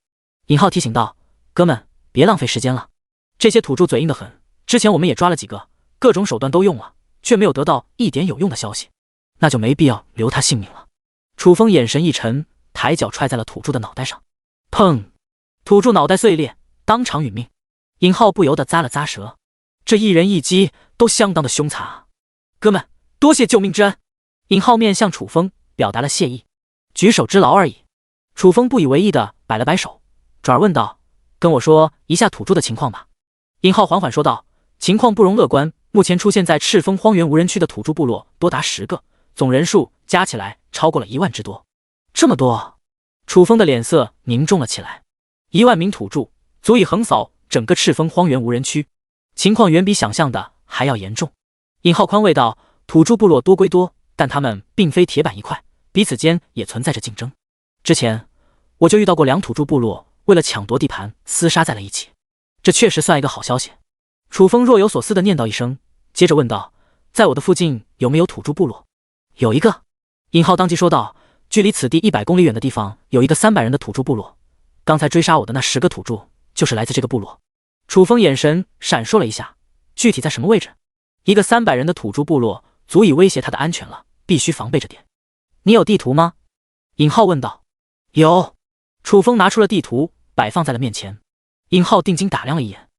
尹浩提醒道：“哥们，别浪费时间了。这些土著嘴硬得很，之前我们也抓了几个，各种手段都用了，却没有得到一点有用的消息，那就没必要留他性命了。”楚风眼神一沉，抬脚踹在了土著的脑袋上，砰！土著脑袋碎裂，当场殒命。尹浩不由得咂了咂舌，这一人一击都相当的凶残啊！哥们，多谢救命之恩。尹浩面向楚风表达了谢意，举手之劳而已。楚风不以为意的摆了摆手，转而问道：“跟我说一下土著的情况吧。”尹浩缓缓说道：“情况不容乐观，目前出现在赤峰荒原无人区的土著部落多达10个，总人数加起来超过了1万之多。”这么多？楚风的脸色凝重了起来。1万名土著足以横扫整个赤峰荒原无人区，情况远比想象的还要严重。尹浩宽慰道：“土著部落多归多，但他们并非铁板一块，彼此间也存在着竞争。之前我就遇到过2土著部落为了抢夺地盘厮杀在了一起，这确实算一个好消息。”楚风若有所思地念叨一声，接着问道：“在我的附近有没有土著部落？”“有一个。”尹浩当即说道：“距离此地100公里远的地方有一个300人的土著部落，刚才追杀我的那10个土著就是来自这个部落。”楚风眼神闪烁了一下，具体在什么位置？一个300人的土著部落足以威胁他的安全了，必须防备着点。你有地图吗？尹浩问道。有。楚风拿出了地图，摆放在了面前。尹浩定睛打量了一眼，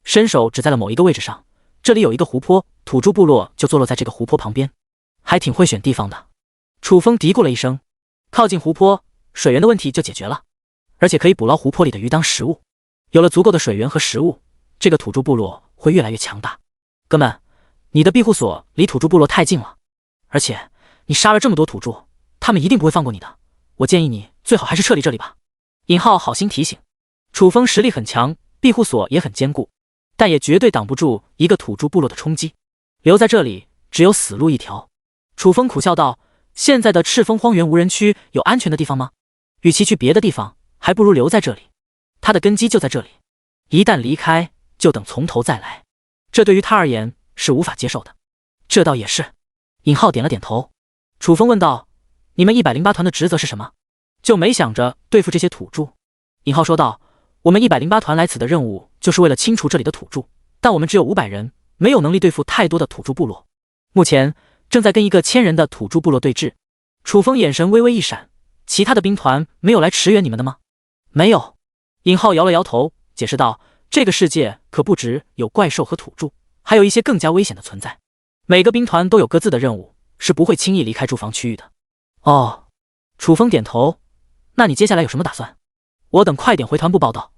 伸手指在了某一个位置上，这里有一个湖泊，土著部落就坐落在这个湖泊旁边，还挺会选地方的。楚风嘀咕了一声，靠近湖泊，水源的问题就解决了，而且可以捕捞湖泊里的鱼当食物。有了足够的水源和食物，这个土著部落会越来越强大。哥们，你的庇护所离土著部落太近了，而且你杀了这么多土著，他们一定不会放过你的。我建议你最好还是撤离这里吧。尹浩好心提醒。楚风实力很强，庇护所也很坚固，但也绝对挡不住一个土著部落的冲击。留在这里只有死路一条。楚风苦笑道：“现在的赤峰荒原无人区有安全的地方吗？与其去别的地方，还不如留在这里。他的根基就在这里，一旦离开，就等从头再来。这对于他而言是无法接受的。”这倒也是。尹浩点了点头。楚风问道：“你们108团的职责是什么？就没想着对付这些土著？”尹浩说道：“我们108团来此的任务就是为了清除这里的土著，但我们只有500人，没有能力对付太多的土著部落。目前正在跟一个1000人的土著部落对峙。”楚风眼神微微一闪：“其他的兵团没有来驰援你们的吗？”“没有。”尹浩摇了摇头，解释道：“这个世界可不只有怪兽和土著，还有一些更加危险的存在。每个兵团都有各自的任务，是不会轻易离开驻防区域的。”“哦。”楚风点头。“那你接下来有什么打算？”“我等快点回团部报道。”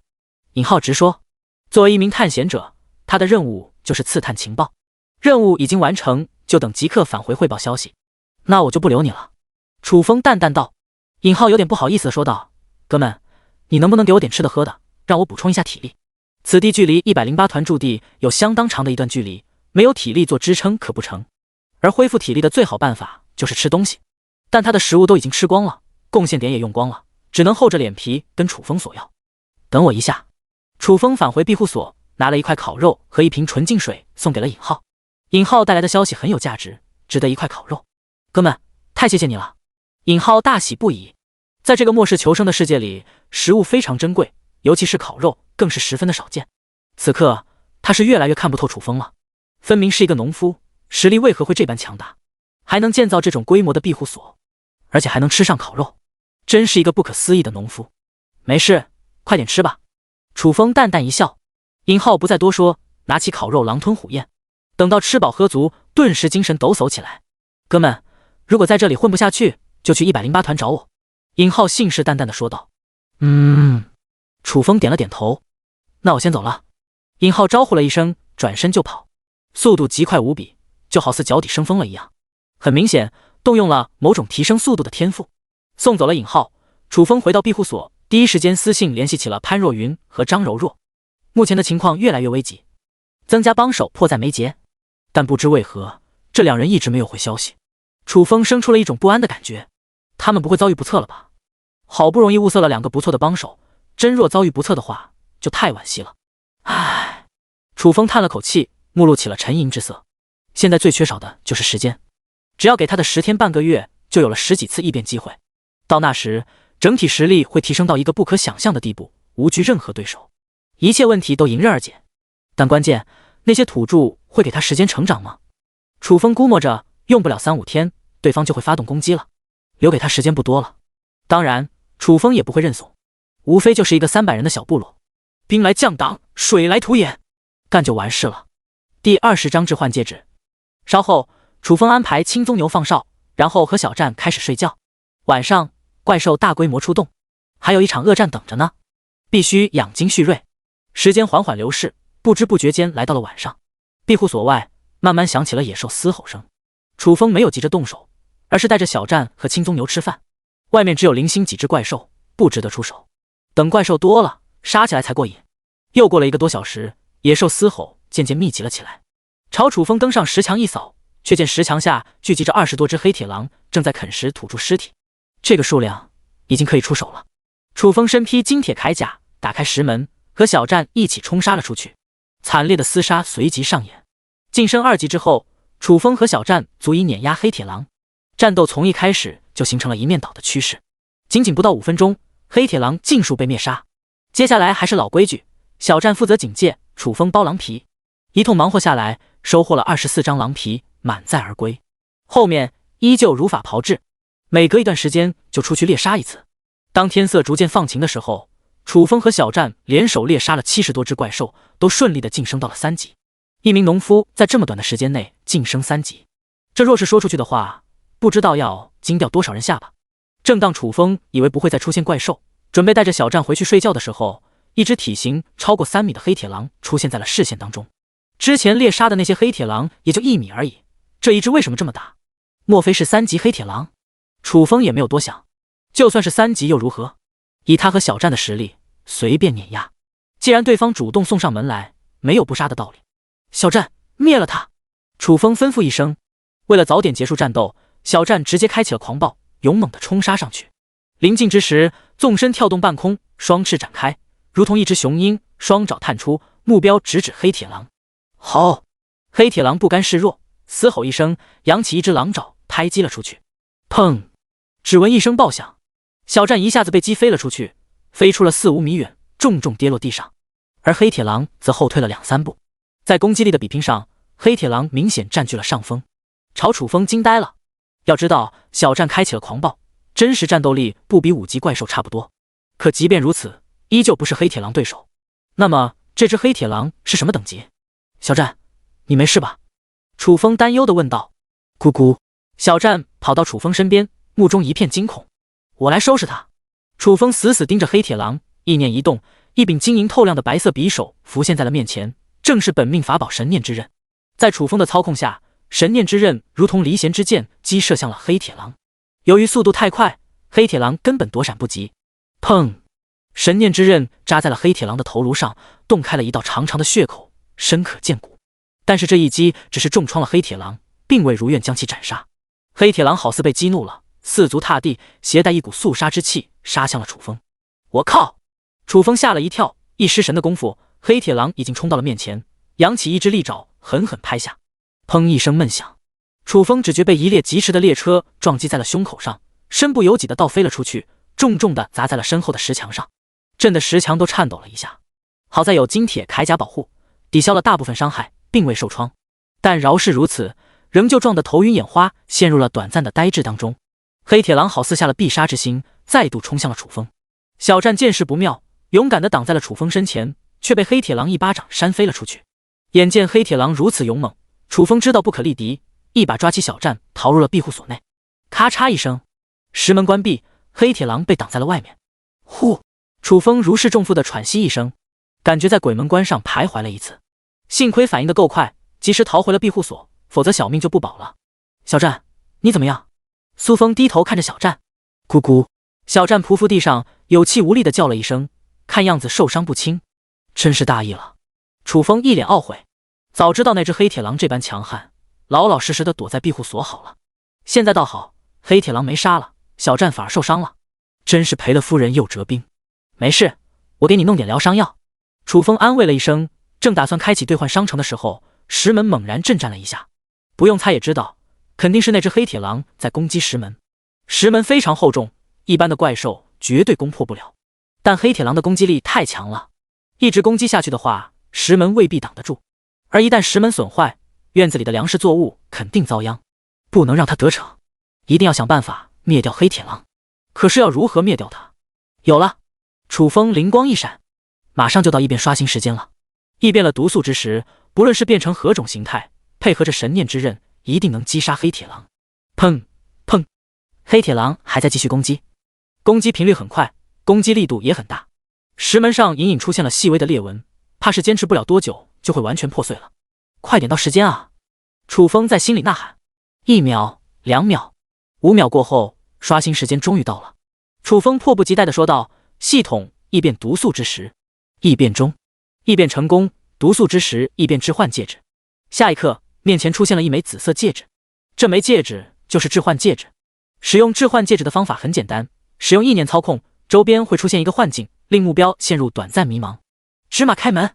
尹浩直说。作为一名探险者，他的任务就是刺探情报，任务已经完成，就等即刻返回汇报消息。“那我就不留你了。”楚风淡淡道。尹浩有点不好意思地说道：“哥们，你能不能给我点吃的喝的，让我补充一下体力？此地距离108团驻地有相当长的一段距离，没有体力做支撑可不成。而恢复体力的最好办法就是吃东西，但他的食物都已经吃光了，贡献点也用光了，只能厚着脸皮跟楚风索要。等我一下。”楚风返回庇护所，拿了一块烤肉和一瓶纯净水送给了尹浩。尹浩带来的消息很有价值，值得一块烤肉。哥们，太谢谢你了。尹浩大喜不已。在这个末世求生的世界里，食物非常珍贵，尤其是烤肉更是十分的少见。此刻他是越来越看不透楚风了，分明是一个农夫，实力为何会这般强大，还能建造这种规模的庇护所，而且还能吃上烤肉，真是一个不可思议的农夫。没事，快点吃吧。楚风淡淡一笑。尹浩不再多说，拿起烤肉狼吞虎咽。等到吃饱喝足，顿时精神抖擞起来。哥们，如果在这里混不下去，就去108团找我。尹浩信誓旦旦地说道。楚风点了点头。那我先走了。尹浩招呼了一声，转身就跑，速度极快无比，就好似脚底生风了一样。很明显，动用了某种提升速度的天赋。送走了尹浩，楚风回到庇护所，第一时间私信联系起了潘若云和张柔若。目前的情况越来越危急，增加帮手迫在眉睫。但不知为何，这2人一直没有回消息。楚风生出了一种不安的感觉，他们不会遭遇不测了吧？好不容易物色了2个不错的帮手，真若遭遇不测的话，就太惋惜了。唉，楚风叹了口气，目露起了沉吟之色。现在最缺少的就是时间，只要给他的10天半个月，就有了10几次异变机会。到那时，整体实力会提升到一个不可想象的地步，无惧任何对手，一切问题都迎刃而解。但关键，那些土著会给他时间成长吗？楚风估摸着，用不了3、5天，对方就会发动攻击了，留给他时间不多了。当然，楚风也不会认怂，无非就是一个300人的小部落，兵来将挡，水来土掩，干就完事了。第20章置换戒指。稍后，楚风安排青鬃牛放哨，然后和小战开始睡觉。晚上，怪兽大规模出动，还有一场恶战等着呢，必须养精蓄锐。时间缓缓流逝，不知不觉间来到了晚上。庇护所外，慢慢响起了野兽嘶吼声。楚风没有急着动手，而是带着小战和青鬃牛吃饭。外面只有零星几只怪兽，不值得出手。等怪兽多了，杀起来才过瘾。又过了1个多小时，野兽嘶吼渐渐密集了起来。朝楚风登上石墙一扫，却见石墙下聚集着20多只黑铁狼，正在啃食土著尸体。这个数量已经可以出手了。楚风身披金铁铠甲，打开石门，和小战一起冲杀了出去。惨烈的厮杀随即上演。晋升2级之后，楚风和小战足以碾压黑铁狼。战斗从一开始就形成了一面倒的趋势。仅仅不到5分钟，黑铁狼尽数被灭杀。接下来还是老规矩，小战负责警戒，楚风剥狼皮。一通忙活下来，收获了24张狼皮，满载而归。后面依旧如法炮制，每隔一段时间就出去猎杀一次。当天色逐渐放晴的时候，楚风和小战联手猎杀了70多只怪兽，都顺利的晋升到了3级。一名农夫在这么短的时间内晋升3级，这若是说出去的话，不知道要惊掉多少人下巴。正当楚风以为不会再出现怪兽，准备带着小战回去睡觉的时候，一只体型超过3米的黑铁狼出现在了视线当中。之前猎杀的那些黑铁狼也就1米而已，这一只为什么这么大？莫非是3级黑铁狼？楚风也没有多想，就算是3级又如何？以他和小战的实力，随便碾压。既然对方主动送上门来，没有不杀的道理。小战，灭了他！楚风吩咐一声。为了早点结束战斗，小战直接开启了狂暴，勇猛地冲杀上去。临近之时，纵身跳动半空，双翅展开，如同一只雄鹰，双爪探出，目标直指黑铁狼。好！黑铁狼不甘示弱，嘶吼一声，扬起一只狼爪拍击了出去。砰！只闻一声爆响，小战一下子被击飞了出去，飞出了4、5米远，重重跌落地上。而黑铁狼则后退了2、3步。在攻击力的比拼上，黑铁狼明显占据了上风。朝楚风惊呆了。要知道，小战开启了狂暴，真实战斗力不比5级怪兽差不多。可即便如此，依旧不是黑铁狼对手。那么这只黑铁狼是什么等级？小战，你没事吧？楚风担忧地问道。咕咕，小战跑到楚风身边，目中一片惊恐。我来收拾他。楚风死死盯着黑铁狼，意念一动，一柄晶莹透亮的白色匕首浮现在了面前，正是本命法宝神念之刃。在楚风的操控下，神念之刃如同离弦之箭，击射向了黑铁狼。由于速度太快，黑铁狼根本躲闪不及。砰！神念之刃扎在了黑铁狼的头颅上，洞开了一道长长的血口，深可见骨。但是这一击只是重创了黑铁狼，并未如愿将其斩杀。黑铁狼好似被激怒了，四足踏地，携带一股肃杀之气，杀向了楚风。我靠！楚风吓了一跳，一失神的功夫，黑铁狼已经冲到了面前，扬起一只利爪，狠狠拍下。砰一声闷响，楚风只觉被一列疾驰的列车撞击在了胸口上，身不由己的倒飞了出去，重重的砸在了身后的石墙上，震得石墙都颤抖了一下。好在有金铁铠甲保护，抵消了大部分伤害，并未受创。但饶是如此，仍旧撞得头晕眼花，陷入了短暂的呆滞当中。黑铁狼好似下了必杀之心，再度冲向了楚风。小战见势不妙，勇敢地挡在了楚风身前，却被黑铁狼一巴掌扇飞了出去。眼见黑铁狼如此勇猛，楚风知道不可力敌，一把抓起小战，逃入了庇护所内。咔嚓一声，石门关闭，黑铁狼被挡在了外面。呼！楚风如释重负地喘息一声，感觉在鬼门关上徘徊了一次，幸亏反应得够快，及时逃回了庇护所，否则小命就不保了。小战，你怎么样？苏风低头看着小战。咕咕，小战匍匐地上，有气无力地叫了一声，看样子受伤不轻，真是大意了。楚风一脸懊悔，早知道那只黑铁狼这般强悍，老老实实地躲在庇护所好了。现在倒好，黑铁狼没杀了，小战反而受伤了，真是赔了夫人又折兵。没事，我给你弄点疗伤药。楚风安慰了一声，正打算开启兑换商城的时候，石门猛然震颤了一下，不用猜也知道，肯定是那只黑铁狼在攻击石门。石门非常厚重，一般的怪兽绝对攻破不了，但黑铁狼的攻击力太强了，一直攻击下去的话，石门未必挡得住。而一旦石门损坏，院子里的粮食作物肯定遭殃，不能让他得逞，一定要想办法灭掉黑铁狼。可是要如何灭掉它？有了！楚风灵光一闪，马上就到异变刷新时间了。异变了毒素之时，不论是变成何种形态，配合着神念之刃，一定能击杀黑铁狼。砰砰，黑铁狼还在继续攻击，攻击频率很快，攻击力度也很大。石门上隐隐出现了细微的裂纹，怕是坚持不了多久就会完全破碎了。快点到时间啊！楚风在心里呐喊。1秒、2秒、5秒过后，刷新时间终于到了。楚风迫不及待地说道：“系统异变毒素之时。”异变中，异变成功，毒素之时异变置换戒指。下一刻，面前出现了一枚紫色戒指，这枚戒指就是置换戒指。使用置换戒指的方法很简单，使用意念操控，周边会出现一个幻境，令目标陷入短暂迷茫。芝麻开门！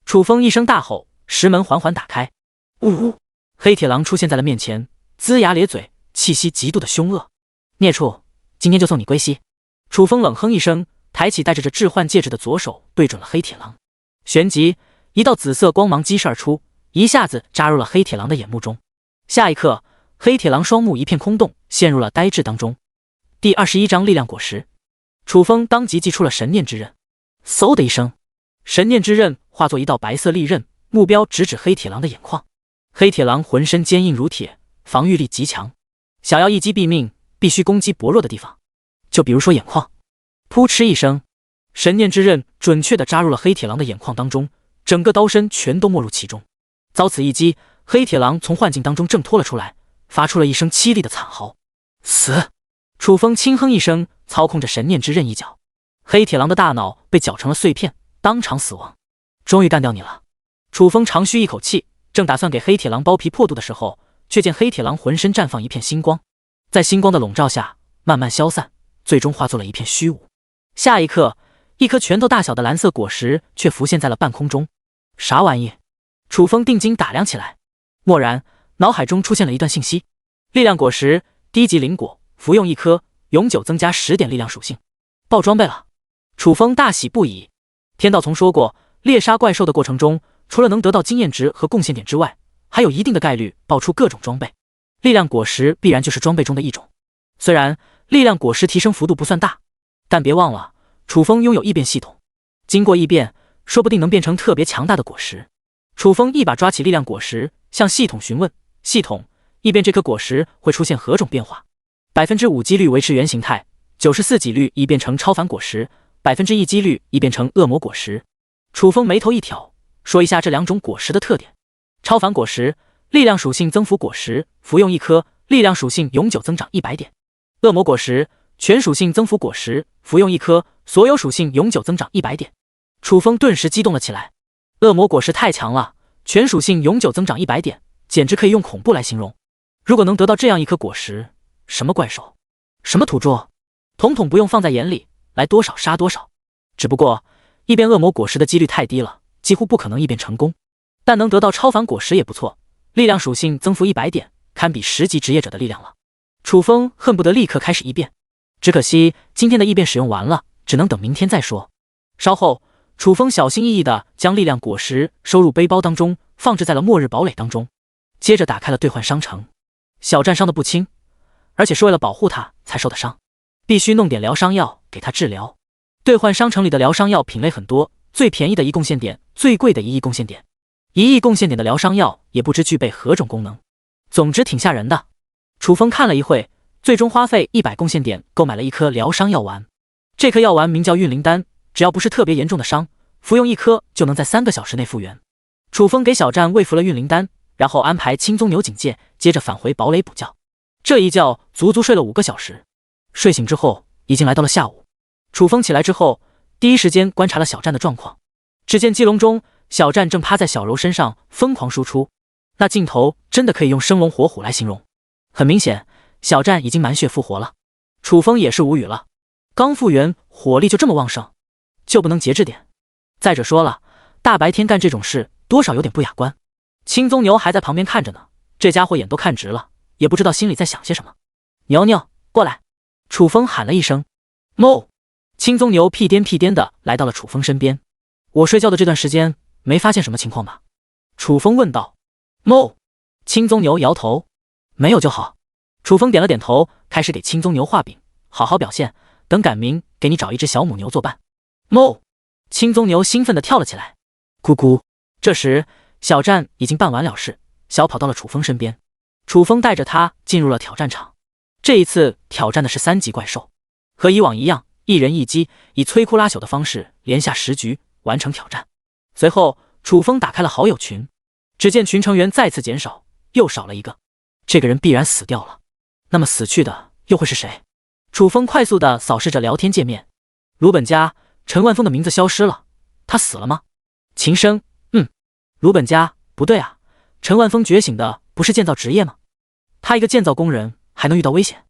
楚风一声大吼，石门缓缓打开。呜呜！黑铁狼出现在了面前，龇牙咧嘴，气息极度的凶恶。孽畜，今天就送你归西！楚风冷哼一声，抬起带着置换戒指的左手，对准了黑铁狼。旋即，一道紫色光芒激射而出，一下子扎入了黑铁狼的眼目中。下一刻，黑铁狼双目一片空洞，陷入了呆滞当中。第21章力量果实。楚风当即祭出了神念之刃，嗖的一声，神念之刃化作一道白色利刃，目标直指黑铁狼的眼眶。黑铁狼浑身坚硬如铁，防御力极强，想要一击毙命，必须攻击薄弱的地方，就比如说眼眶。噗嗤一声，神念之刃准确地扎入了黑铁狼的眼眶当中，整个刀身全都没入其中。遭此一击，黑铁狼从幻境当中挣脱了出来，发出了一声凄厉的惨嚎。死！楚风轻哼一声，操控着神念之刃一脚，黑铁狼的大脑被搅成了碎片，当场死亡。终于干掉你了！楚风长吁一口气，正打算给黑铁狼剥皮破肚的时候，却见黑铁狼浑身绽放一片星光，在星光的笼罩下慢慢消散，最终化作了一片虚无。下一刻，一颗拳头大小的蓝色果实却浮现在了半空中。啥玩意？楚风定睛打量起来，蓦然脑海中出现了一段信息：力量果实，低级灵果，服用1颗，永久增加10点力量属性。爆装备了！楚风大喜不已。天道曾说过，猎杀怪兽的过程中，除了能得到经验值和贡献点之外，还有一定的概率爆出各种装备，力量果实必然就是装备中的一种。虽然力量果实提升幅度不算大，但别忘了，楚风拥有异变系统，经过异变，说不定能变成特别强大的果实。楚风一把抓起力量果实，向系统询问：系统，异变这颗果实会出现何种变化？5%几率维持原形态，94%几率异变成超凡果实，1%几率异变成恶魔果实。楚风眉头一挑，说一下这2种果实的特点。超凡果实，力量属性增幅果实，服用1颗，力量属性永久增长100点。恶魔果实，全属性增幅果实，服用1颗，所有属性永久增长100点。楚风顿时激动了起来，恶魔果实太强了，全属性永久增长100点，简直可以用恐怖来形容。如果能得到这样一颗果实，什么怪兽，什么土著，统统不用放在眼里，来多少杀多少。只不过异变恶魔果实的几率太低了，几乎不可能异变成功。但能得到超凡果实也不错，力量属性增幅100点，堪比10级职业者的力量了。楚风恨不得立刻开始异变，只可惜今天的异变使用完了，只能等明天再说。稍后，楚风小心翼翼地将力量果实收入背包当中，放置在了末日堡垒当中。接着打开了兑换商城。小战伤的不轻，而且是为了保护他才受的伤，必须弄点疗伤药给他治疗。兑换商城里的疗伤药品类很多，最便宜的1贡献点，最贵的1亿贡献点。1亿贡献点的疗伤药也不知具备何种功能，总之挺吓人的。楚风看了一会，最终花费100贡献点购买了1颗疗伤药丸。这颗药丸名叫运灵丹，只要不是特别严重的伤，服用1颗就能在3个小时内复原。楚风给小战喂服了运灵丹，然后安排青棕牛警戒，接着返回堡垒补觉。这一觉足足睡了5个小时，睡醒之后已经来到了下午。楚风起来之后，第一时间观察了小战的状况。只见鸡笼中，小战正趴在小柔身上疯狂输出，那劲头真的可以用生龙活虎来形容。很明显，小战已经满血复活了。楚风也是无语了，刚复原火力就这么旺盛，就不能节制点？再者说了，大白天干这种事多少有点不雅观。青棕牛还在旁边看着呢，这家伙眼都看直了，也不知道心里在想些什么。牛牛，过来！楚风喊了一声。哞！青棕牛屁颠屁颠的来到了楚风身边。我睡觉的这段时间没发现什么情况吧？楚风问道。哞！青棕牛摇头。没有就好。楚风点了点头，开始给青棕牛画饼，好好表现，等赶明给你找一只小母牛作伴。哞！青棕牛兴奋地跳了起来。咕咕！这时小战已经办完了事，小跑到了楚风身边。楚风带着他进入了挑战场。这一次挑战的是3级怪兽，和以往一样，一人一击，以摧枯拉朽的方式连下10局完成挑战。随后楚风打开了好友群，只见群成员再次减少，又少了一个。这个人必然死掉了，那么死去的又会是谁？楚风快速地扫视着聊天界面，鲁本家陈万峰的名字消失了，他死了吗？秦升，鲁本家，不对啊，陈万峰觉醒的不是建造职业吗？他一个建造工人还能遇到危险？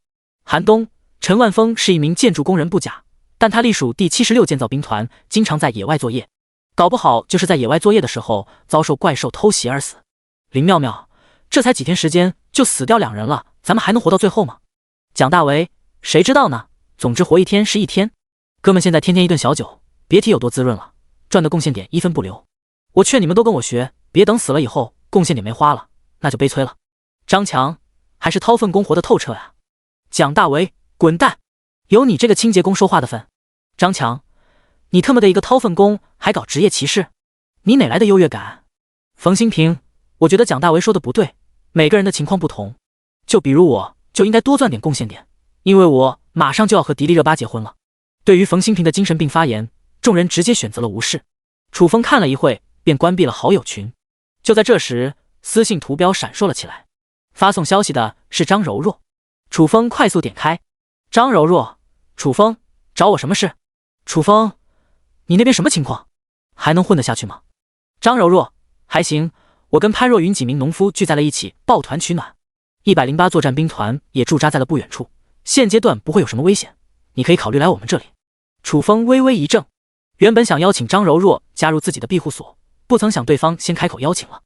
寒冬，陈万峰是一名建筑工人不假，但他隶属第76建造兵团，经常在野外作业，搞不好就是在野外作业的时候遭受怪兽偷袭而死。林妙妙，这才几天时间就死掉2人了，咱们还能活到最后吗？蒋大为，谁知道呢？总之活一天是一天。哥们现在天天一顿小酒，别提有多滋润了，赚的贡献点1分不留。我劝你们都跟我学，别等死了以后贡献点没花了，那就悲催了。张强，还是掏粪工活得透彻呀。蒋大为，滚蛋！有你这个清洁工说话的份。张强，你特么的一个掏粪工还搞职业歧视，你哪来的优越感？冯新平，我觉得蒋大为说的不对，每个人的情况不同，就比如我就应该多赚点贡献点，因为我马上就要和迪丽热巴结婚了。对于冯新平的精神病发言，众人直接选择了无视。楚风看了一会便关闭了好友群。就在这时，私信图标闪烁了起来，发送消息的是张柔若。楚风快速点开，张柔若，楚风，找我什么事？楚风，你那边什么情况？还能混得下去吗？张柔若，还行，我跟潘若云几名农夫聚在了一起，抱团取暖。108作战兵团也驻扎在了不远处，现阶段不会有什么危险，你可以考虑来我们这里。楚风微微一怔，原本想邀请张柔若加入自己的庇护所，不曾想对方先开口邀请了。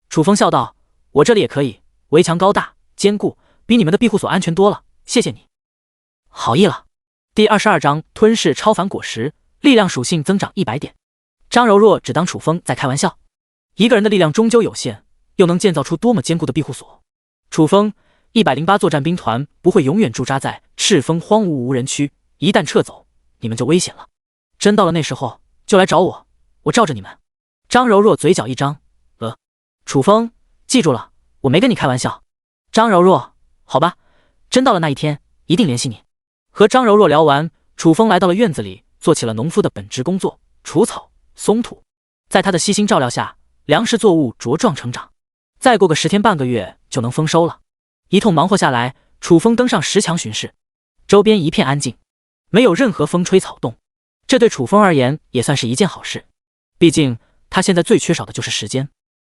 楚风笑道，我这里也可以，围墙高大坚固，比你们的庇护所安全多了，谢谢你。好意了。第22章吞噬超凡果实，力量属性增长100点。张柔若只当楚风在开玩笑，一个人的力量终究有限，又能建造出多么坚固的庇护所？楚风，108作战兵团不会永远驻扎在赤峰荒芜无人区，一旦撤走，你们就危险了。真到了那时候，就来找我，我罩着你们。张柔若嘴角一张，楚风，记住了，我没跟你开玩笑。张柔若，好吧，真到了那一天，一定联系你。和张柔若聊完，楚风来到了院子里，做起了农夫的本职工作，除草、松土。在他的悉心照料下，粮食作物茁壮成长，再过个10天半个月就能丰收了。一通忙活下来，楚风登上10强巡视，周边一片安静，没有任何风吹草动，这对楚风而言也算是一件好事。毕竟他现在最缺少的就是时间，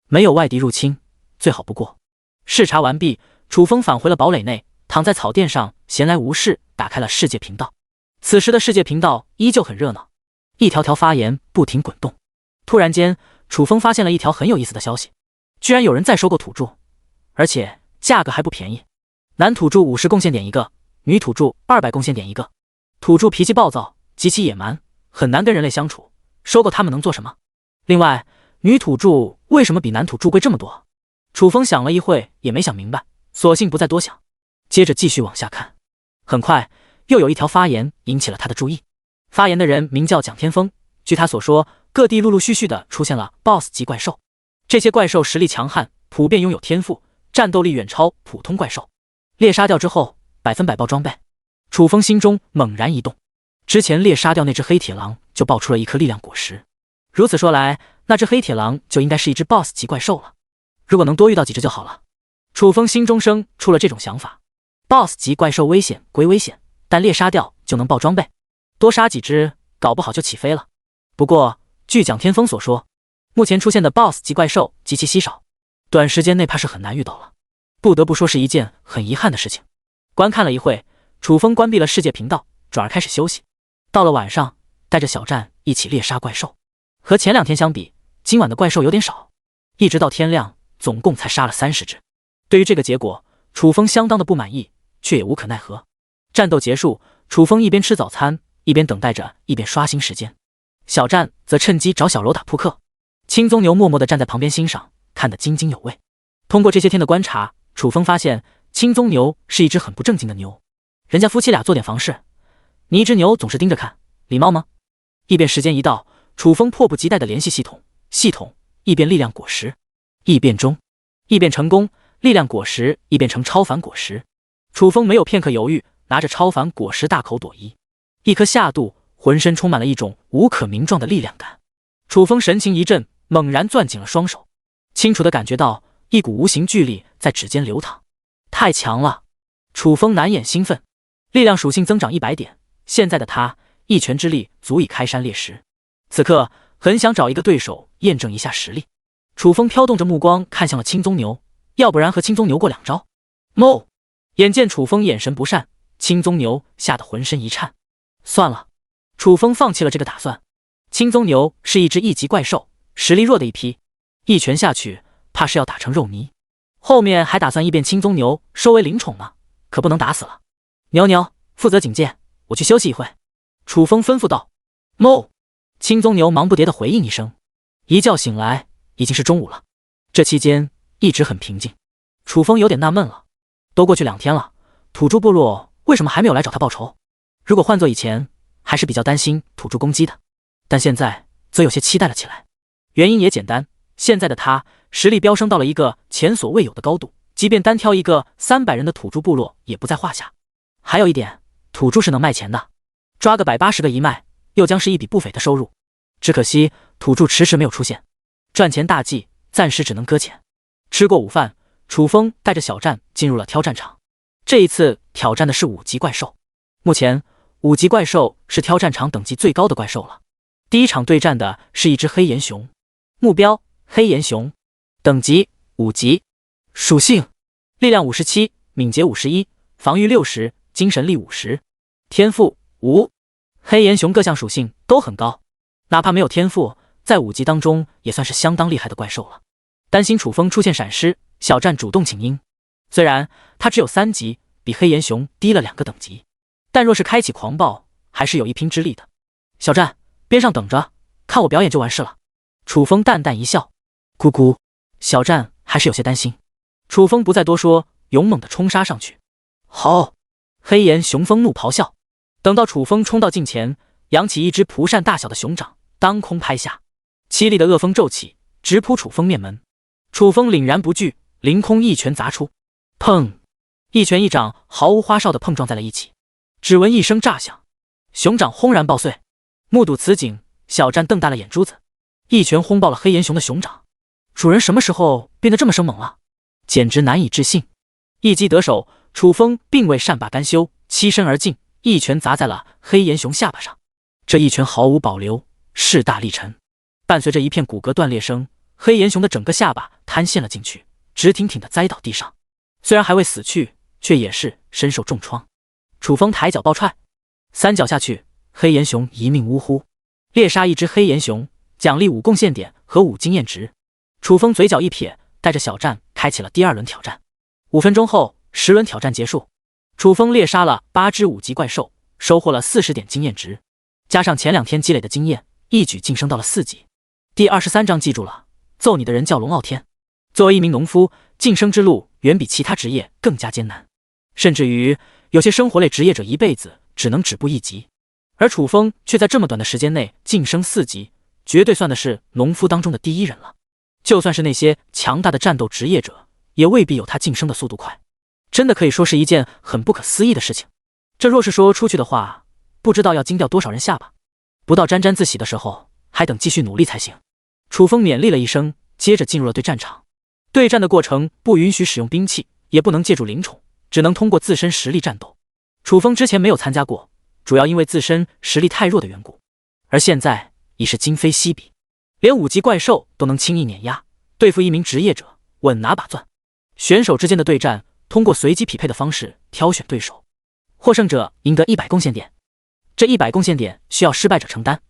没有外敌入侵，最好不过。视察完毕，楚风返回了堡垒内，躺在草垫上闲来无事，打开了世界频道。此时的世界频道依旧很热闹，一条条发言不停滚动。突然间，楚风发现了一条很有意思的消息，居然有人在收购土著，而且价格还不便宜。男土著50贡献点一个，女土著200贡献点一个。土著脾气暴躁，极其野蛮，很难跟人类相处，收购他们能做什么？另外，女土著为什么比男土著贵这么多？楚风想了一会也没想明白，索性不再多想，接着继续往下看。很快又有一条发言引起了他的注意。发言的人名叫蒋天风，据他所说，各地陆陆续续的出现了 BOSS 级怪兽，这些怪兽实力强悍，普遍拥有天赋，战斗力远超普通怪兽。猎杀掉之后100%爆装备。楚风心中猛然一动，之前猎杀掉那只黑铁狼就爆出了一颗力量果实，如此说来，那只黑铁狼就应该是一只 BOSS 级怪兽了。如果能多遇到几只就好了。楚风心中生出了这种想法。BOSS 级怪兽危险归危险，但猎杀掉就能爆装备，多杀几只搞不好就起飞了。不过据蒋天风所说，目前出现的 BOSS 级怪兽极其稀少，短时间内怕是很难遇到了，不得不说是一件很遗憾的事情。观看了一会，楚风关闭了世界频道，转而开始休息。到了晚上，带着小战一起猎杀怪兽。和前2天相比，今晚的怪兽有点少。一直到天亮，总共才杀了30只。对于这个结果，楚风相当的不满意，却也无可奈何。战斗结束，楚风一边吃早餐，一边等待着，一边刷新时间。小战则趁机找小柔打扑克。青宗牛默默地站在旁边欣赏，看得津津有味。通过这些天的观察，楚风发现青宗牛是一只很不正经的牛。人家夫妻俩做点房事，你一只牛总是盯着看，礼貌吗？异变时间一到，楚风迫不及待地联系系统，异变力量果实，异变中，异变成功，力量果实异变成超凡果实。楚风没有片刻犹豫，拿着超凡果实大口朵颐，一颗下肚，浑身充满了一种无可名状的力量感。楚风神情一震，猛然攥紧了双手，清楚地感觉到一股无形巨力在指尖流淌，太强了！楚风难掩兴奋，力量属性增长100点，现在的他一拳之力足以开山裂石。此刻很想找一个对手验证一下实力。楚风飘动着目光看向了青宗牛，要不然和青宗牛过2招。某，眼见楚风眼神不善，青宗牛吓得浑身一颤。算了，楚风放弃了这个打算。青宗牛是一只1级怪兽，实力弱的一批，一拳下去怕是要打成肉泥。后面还打算异变青宗牛收为灵宠呢，可不能打死了。牛负责警戒，我去休息一会。楚风吩咐道。某，青宗牛忙不迭地回应一声。一觉醒来已经是中午了，这期间一直很平静。楚风有点纳闷了，都过去2天了，土著部落为什么还没有来找他报仇？如果换做以前，还是比较担心土著攻击的，但现在则有些期待了起来。原因也简单，现在的他实力飙升到了一个前所未有的高度，即便单挑一个300人的土著部落也不在话下。还有一点，土著是能卖钱的，抓个180个一卖，又将是一笔不菲的收入。只可惜土著迟迟没有出现，赚钱大计暂时只能搁浅。吃过午饭，楚风带着小战进入了挑战场。这一次挑战的是5级怪兽。目前5级怪兽是挑战场等级最高的怪兽了。第一场对战的是一只黑岩熊，目标黑岩熊，等级5级，属性力量57，敏捷51，防御60，精神力50，天赋5。黑岩熊各项属性都很高，哪怕没有天赋，在5级当中也算是相当厉害的怪兽了。担心楚风出现闪失，小战主动请缨。虽然他只有3级，比黑岩熊低了2个等级，但若是开启狂暴，还是有一拼之力的。小战，边上等着，看我表演就完事了。楚风淡淡一笑。咕咕，小战还是有些担心。楚风不再多说，勇猛地冲杀上去。好！黑岩熊风怒咆哮。等到楚风冲到近前，扬起一只蒲扇大小的熊掌，当空拍下，凄厉的恶风骤起，直扑楚风面门。楚风凛然不惧，凌空一拳砸出，砰！一拳一掌毫无花哨地碰撞在了一起，只闻一声炸响，熊掌轰然爆碎。目睹此景，小战瞪大了眼珠子，一拳轰爆了黑岩熊的熊掌。主人什么时候变得这么生猛了？简直难以置信。一击得手，楚风并未善罢甘休，欺身而进，一拳砸在了黑岩熊下巴上。这一拳毫无保留，势大力沉，伴随着一片骨骼断裂声，黑岩熊的整个下巴瘫陷了进去，直挺挺地栽倒地上。虽然还未死去，却也是身受重创。楚风抬脚暴踹，3脚下去，黑岩熊一命呜呼。猎杀一只黑岩熊，奖励5贡献点和5经验值。楚风嘴角一撇，带着小战开启了第2轮挑战。5分钟后，10轮挑战结束。楚风猎杀了8只5级怪兽，收获了40点经验值，加上前2天积累的经验，一举晋升到了4级。第23章记住了，揍你的人叫龙傲天。作为一名农夫，晋升之路远比其他职业更加艰难，甚至于有些生活类职业者一辈子只能止步1级，而楚风却在这么短的时间内晋升4级，绝对算的是农夫当中的第一人了。就算是那些强大的战斗职业者，也未必有他晋升的速度快，真的可以说是一件很不可思议的事情。这若是说出去的话，不知道要惊掉多少人下巴。不到沾沾自喜的时候，还等继续努力才行。楚风勉励了一声，接着进入了对战场。对战的过程不允许使用兵器，也不能借助灵宠，只能通过自身实力战斗。楚风之前没有参加过，主要因为自身实力太弱的缘故，而现在已是今非昔比，连5级怪兽都能轻易碾压，对付一名职业者稳拿把攥。选手之间的对战通过随机匹配的方式挑选对手，获胜者赢得100贡献点，这100贡献点需要失败者承担。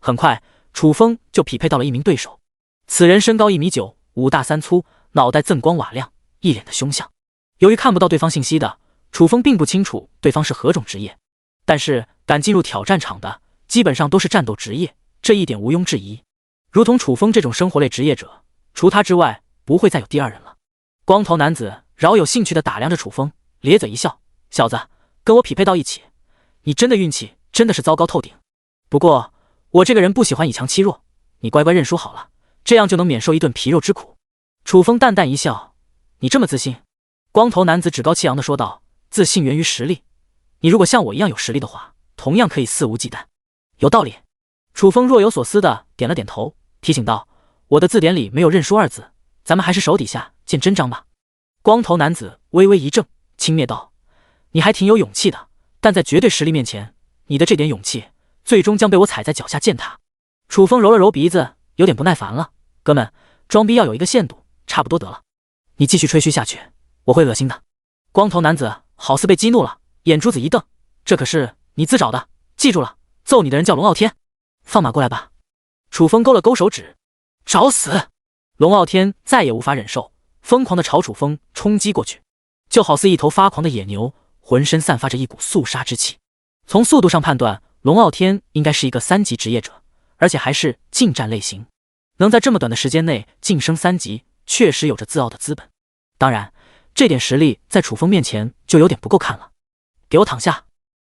很快楚风就匹配到了一名对手，此人身高1米9，5大3粗，脑袋锃光瓦亮，一脸的凶相。由于看不到对方信息的，楚风并不清楚对方是何种职业，但是敢进入挑战场的，基本上都是战斗职业，这一点毋庸置疑。如同楚风这种生活类职业者，除他之外，不会再有第二人了。光头男子饶有兴趣地打量着楚风，咧嘴一笑：“小子，跟我匹配到一起，你真的运气真的是糟糕透顶。不过我这个人不喜欢以强欺弱，你乖乖认输好了，这样就能免受一顿皮肉之苦。”楚风淡淡一笑：“你这么自信？”光头男子趾高气扬地说道：“自信源于实力，你如果像我一样有实力的话，同样可以肆无忌惮。”有道理。楚风若有所思地点了点头，提醒道：“我的字典里没有认输二字，咱们还是手底下见真章吧。”光头男子微微一怔，轻蔑道：“你还挺有勇气的，但在绝对实力面前，你的这点勇气最终将被我踩在脚下践踏。”楚风揉了揉鼻子，有点不耐烦了：“哥们，装逼要有一个限度，差不多得了。你继续吹嘘下去，我会恶心的。”光头男子好似被激怒了，眼珠子一瞪：“这可是你自找的，记住了，揍你的人叫龙傲天，放马过来吧。”楚风勾了勾手指：“找死！”龙傲天再也无法忍受，疯狂地朝楚风冲击过去，就好似一头发狂的野牛，浑身散发着一股肃杀之气。从速度上判断，龙傲天应该是一个3级职业者，而且还是近战类型，能在这么短的时间内晋升3级，确实有着自傲的资本。当然，这点实力在楚风面前就有点不够看了。给我躺下！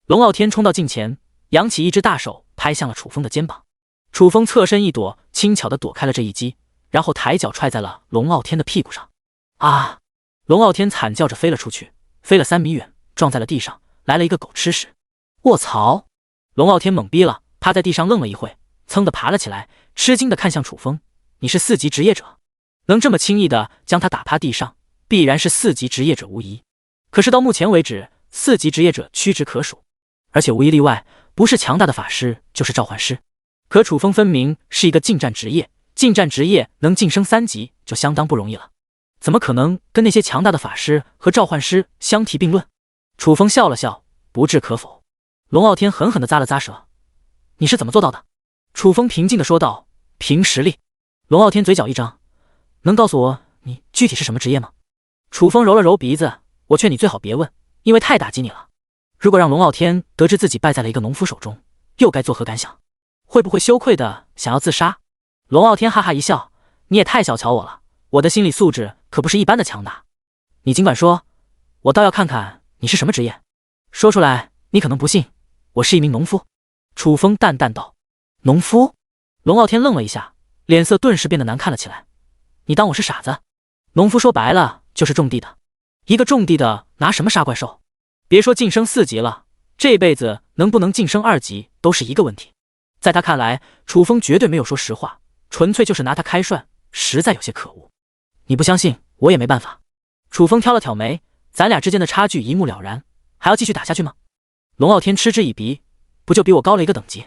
龙傲天冲到近前，扬起一只大手拍向了楚风的肩膀。楚风侧身一躲，轻巧地躲开了这一击，然后抬脚踹在了龙傲天的屁股上。啊！龙傲天惨叫着飞了出去，飞了3米远，撞在了地上，来了一个狗吃屎。卧槽！龙傲天懵逼了，趴在地上愣了一会，噌地爬了起来，吃惊地看向楚风：“你是4级职业者？能这么轻易地将他打趴地上，必然是4级职业者无疑。可是到目前为止，4级职业者屈指可数，而且无一例外，不是强大的法师就是召唤师。可楚风分明是一个近战职业，近战职业能晋升3级就相当不容易了，怎么可能跟那些强大的法师和召唤师相提并论？”楚风笑了笑，不置可否。龙傲天狠狠地咂了咂舌：“你是怎么做到的？”楚风平静地说道：“凭实力。”龙傲天嘴角一张：“能告诉我你具体是什么职业吗？”楚风揉了揉鼻子：“我劝你最好别问，因为太打击你了。如果让龙傲天得知自己败在了一个农夫手中，又该作何感想？会不会羞愧的想要自杀？”龙傲天哈哈一笑：“你也太小瞧我了，我的心理素质可不是一般的强大。你尽管说，我倒要看看你是什么职业。说出来你可能不信，我是一名农夫。”楚风淡淡道。“农夫？”龙傲天愣了一下，脸色顿时变得难看了起来。“你当我是傻子？农夫说白了就是种地的，一个种地的拿什么杀怪兽？别说晋升4级了，这辈子能不能晋升2级都是一个问题。”在他看来，楚风绝对没有说实话，纯粹就是拿他开涮，实在有些可恶。“你不相信，我也没办法。”楚风挑了挑眉：“咱俩之间的差距一目了然，还要继续打下去吗？”龙傲天嗤之以鼻：“不就比我高了一个等级？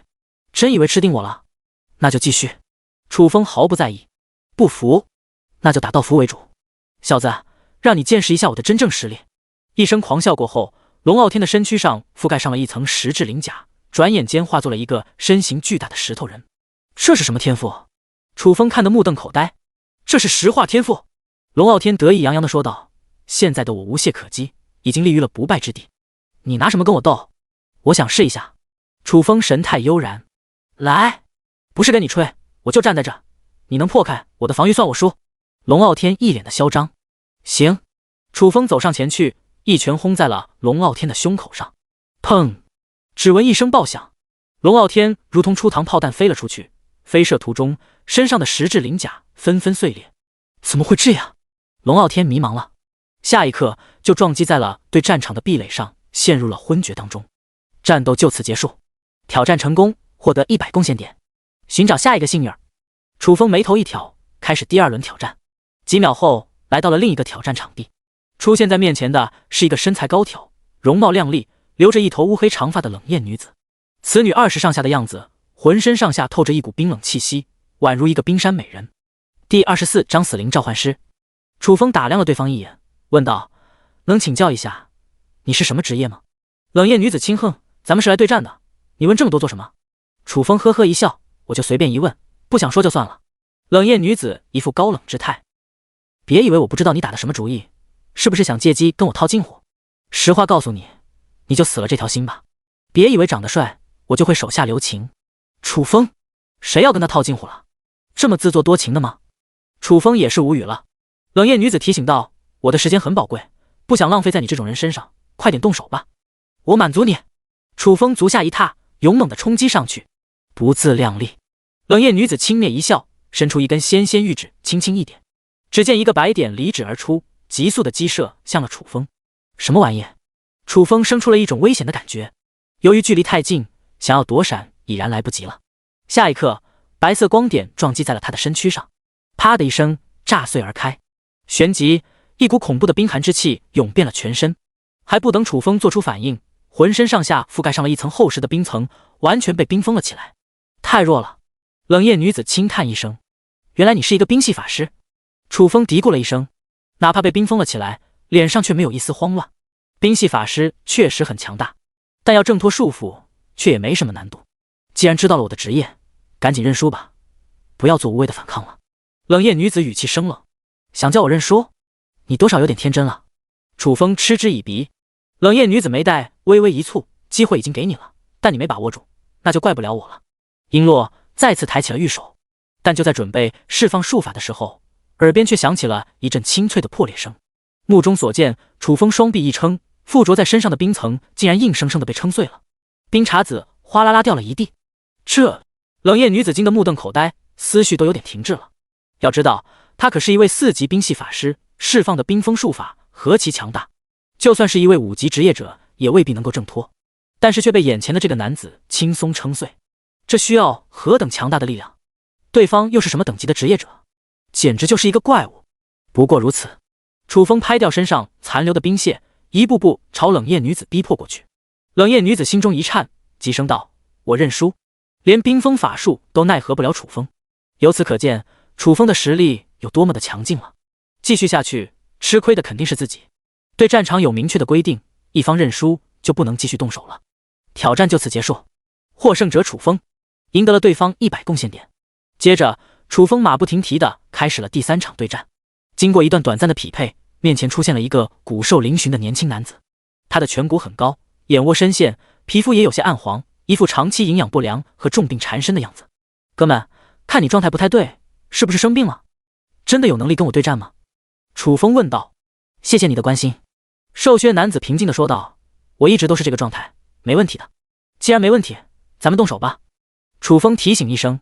真以为吃定我了？那就继续。”楚风毫不在意：“不服，那就打到服为主。小子，让你见识一下我的真正实力。”一声狂笑过后，龙傲天的身躯上覆盖上了一层实质鳞甲，转眼间化作了一个身形巨大的石头人。这是什么天赋？楚风看得目瞪口呆。“这是石化天赋。”龙傲天得意洋洋地说道：“现在的我无懈可击，已经立于了不败之地。你拿什么跟我斗？我想试一下。”楚风神态悠然：“来，不是跟你吹，我就站在这，你能破开我的防御算我输。”龙傲天一脸的嚣张。“行。”楚风走上前去，一拳轰在了龙傲天的胸口上。砰！只闻一声爆响，龙傲天如同出膛炮弹飞了出去，飞射途中，身上的实质鳞甲纷纷碎裂。怎么会这样？龙傲天迷茫了，下一刻就撞击在了对战场的壁垒上，陷入了昏厥当中。战斗就此结束，挑战成功，获得100贡献点。寻找下一个幸运儿。楚风眉头一挑，开始第2轮挑战。几秒后，来到了另一个挑战场地。出现在面前的是一个身材高挑、容貌靓丽、留着一头乌黑长发的冷艳女子。此女20上下的样子，浑身上下透着一股冰冷气息，宛如一个冰山美人。第24章死灵召唤师。楚风打量了对方一眼，问道：“能请教一下，你是什么职业吗？”冷艳女子轻哼：“咱们是来对战的，你问这么多做什么？”楚风呵呵一笑：“我就随便一问，不想说就算了。”冷艳女子一副高冷之态。别以为我不知道你打的什么主意，是不是想借机跟我套近乎？实话告诉你，你就死了这条心吧。别以为长得帅，我就会手下留情。楚风，谁要跟他套近乎了？这么自作多情的吗？楚风也是无语了。冷艳女子提醒道：“我的时间很宝贵，不想浪费在你这种人身上，快点动手吧，我满足你。”楚风足下一踏，勇猛地冲击上去，不自量力。冷艳女子轻蔑一笑，伸出一根纤纤玉指，轻轻一点，只见一个白点离指而出，急速的击射向了楚风。什么玩意？楚风生出了一种危险的感觉，由于距离太近，想要躲闪已然来不及了。下一刻，白色光点撞击在了他的身躯上，啪的一声炸碎而开，旋即一股恐怖的冰寒之气涌遍了全身。还不等楚风做出反应，浑身上下覆盖上了一层厚实的冰层，完全被冰封了起来。太弱了。冷艳女子轻叹一声：“原来你是一个冰系法师。”楚风嘀咕了一声，哪怕被冰封了起来，脸上却没有一丝慌乱。冰系法师确实很强大，但要挣脱束缚却也没什么难度。既然知道了我的职业，赶紧认输吧，不要做无谓的反抗了。冷艳女子语气生冷：“想叫我认输？你多少有点天真了。”楚风嗤之以鼻。冷艳女子眉黛微微一蹙：“机会已经给你了，但你没把握住，那就怪不了我了。”璎珞再次抬起了玉手，但就在准备释放术法的时候，耳边却响起了一阵清脆的破裂声。目中所见，楚风双臂一撑，附着在身上的冰层竟然硬生生的被撑碎了，冰碴子哗啦啦掉了一地。这冷艳女子惊得目瞪口呆，思绪都有点停滞了。要知道，她可是一位4级冰系法师，释放的冰封术法何其强大，就算是一位5级职业者也未必能够挣脱，但是却被眼前的这个男子轻松撑碎，这需要何等强大的力量？对方又是什么等级的职业者？简直就是一个怪物。不过如此。楚风拍掉身上残留的冰屑，一步步朝冷艳女子逼迫过去。冷艳女子心中一颤，急声道：“我认输。”连冰封法术都奈何不了楚风，由此可见楚风的实力有多么的强劲了。继续下去，吃亏的肯定是自己。对战场有明确的规定，一方认输就不能继续动手了。挑战就此结束，获胜者楚风，赢得了对方100贡献点。接着，楚风马不停蹄地开始了第3场对战。经过一段短暂的匹配，面前出现了一个骨瘦嶙峋的年轻男子，他的颧骨很高，眼窝深陷，皮肤也有些暗黄，一副长期营养不良和重病缠身的样子。哥们，看你状态不太对，是不是生病了？真的有能力跟我对战吗？楚风问道。谢谢你的关心。瘦削男子平静地说道，我一直都是这个状态，没问题的。既然没问题，咱们动手吧。楚风提醒一声。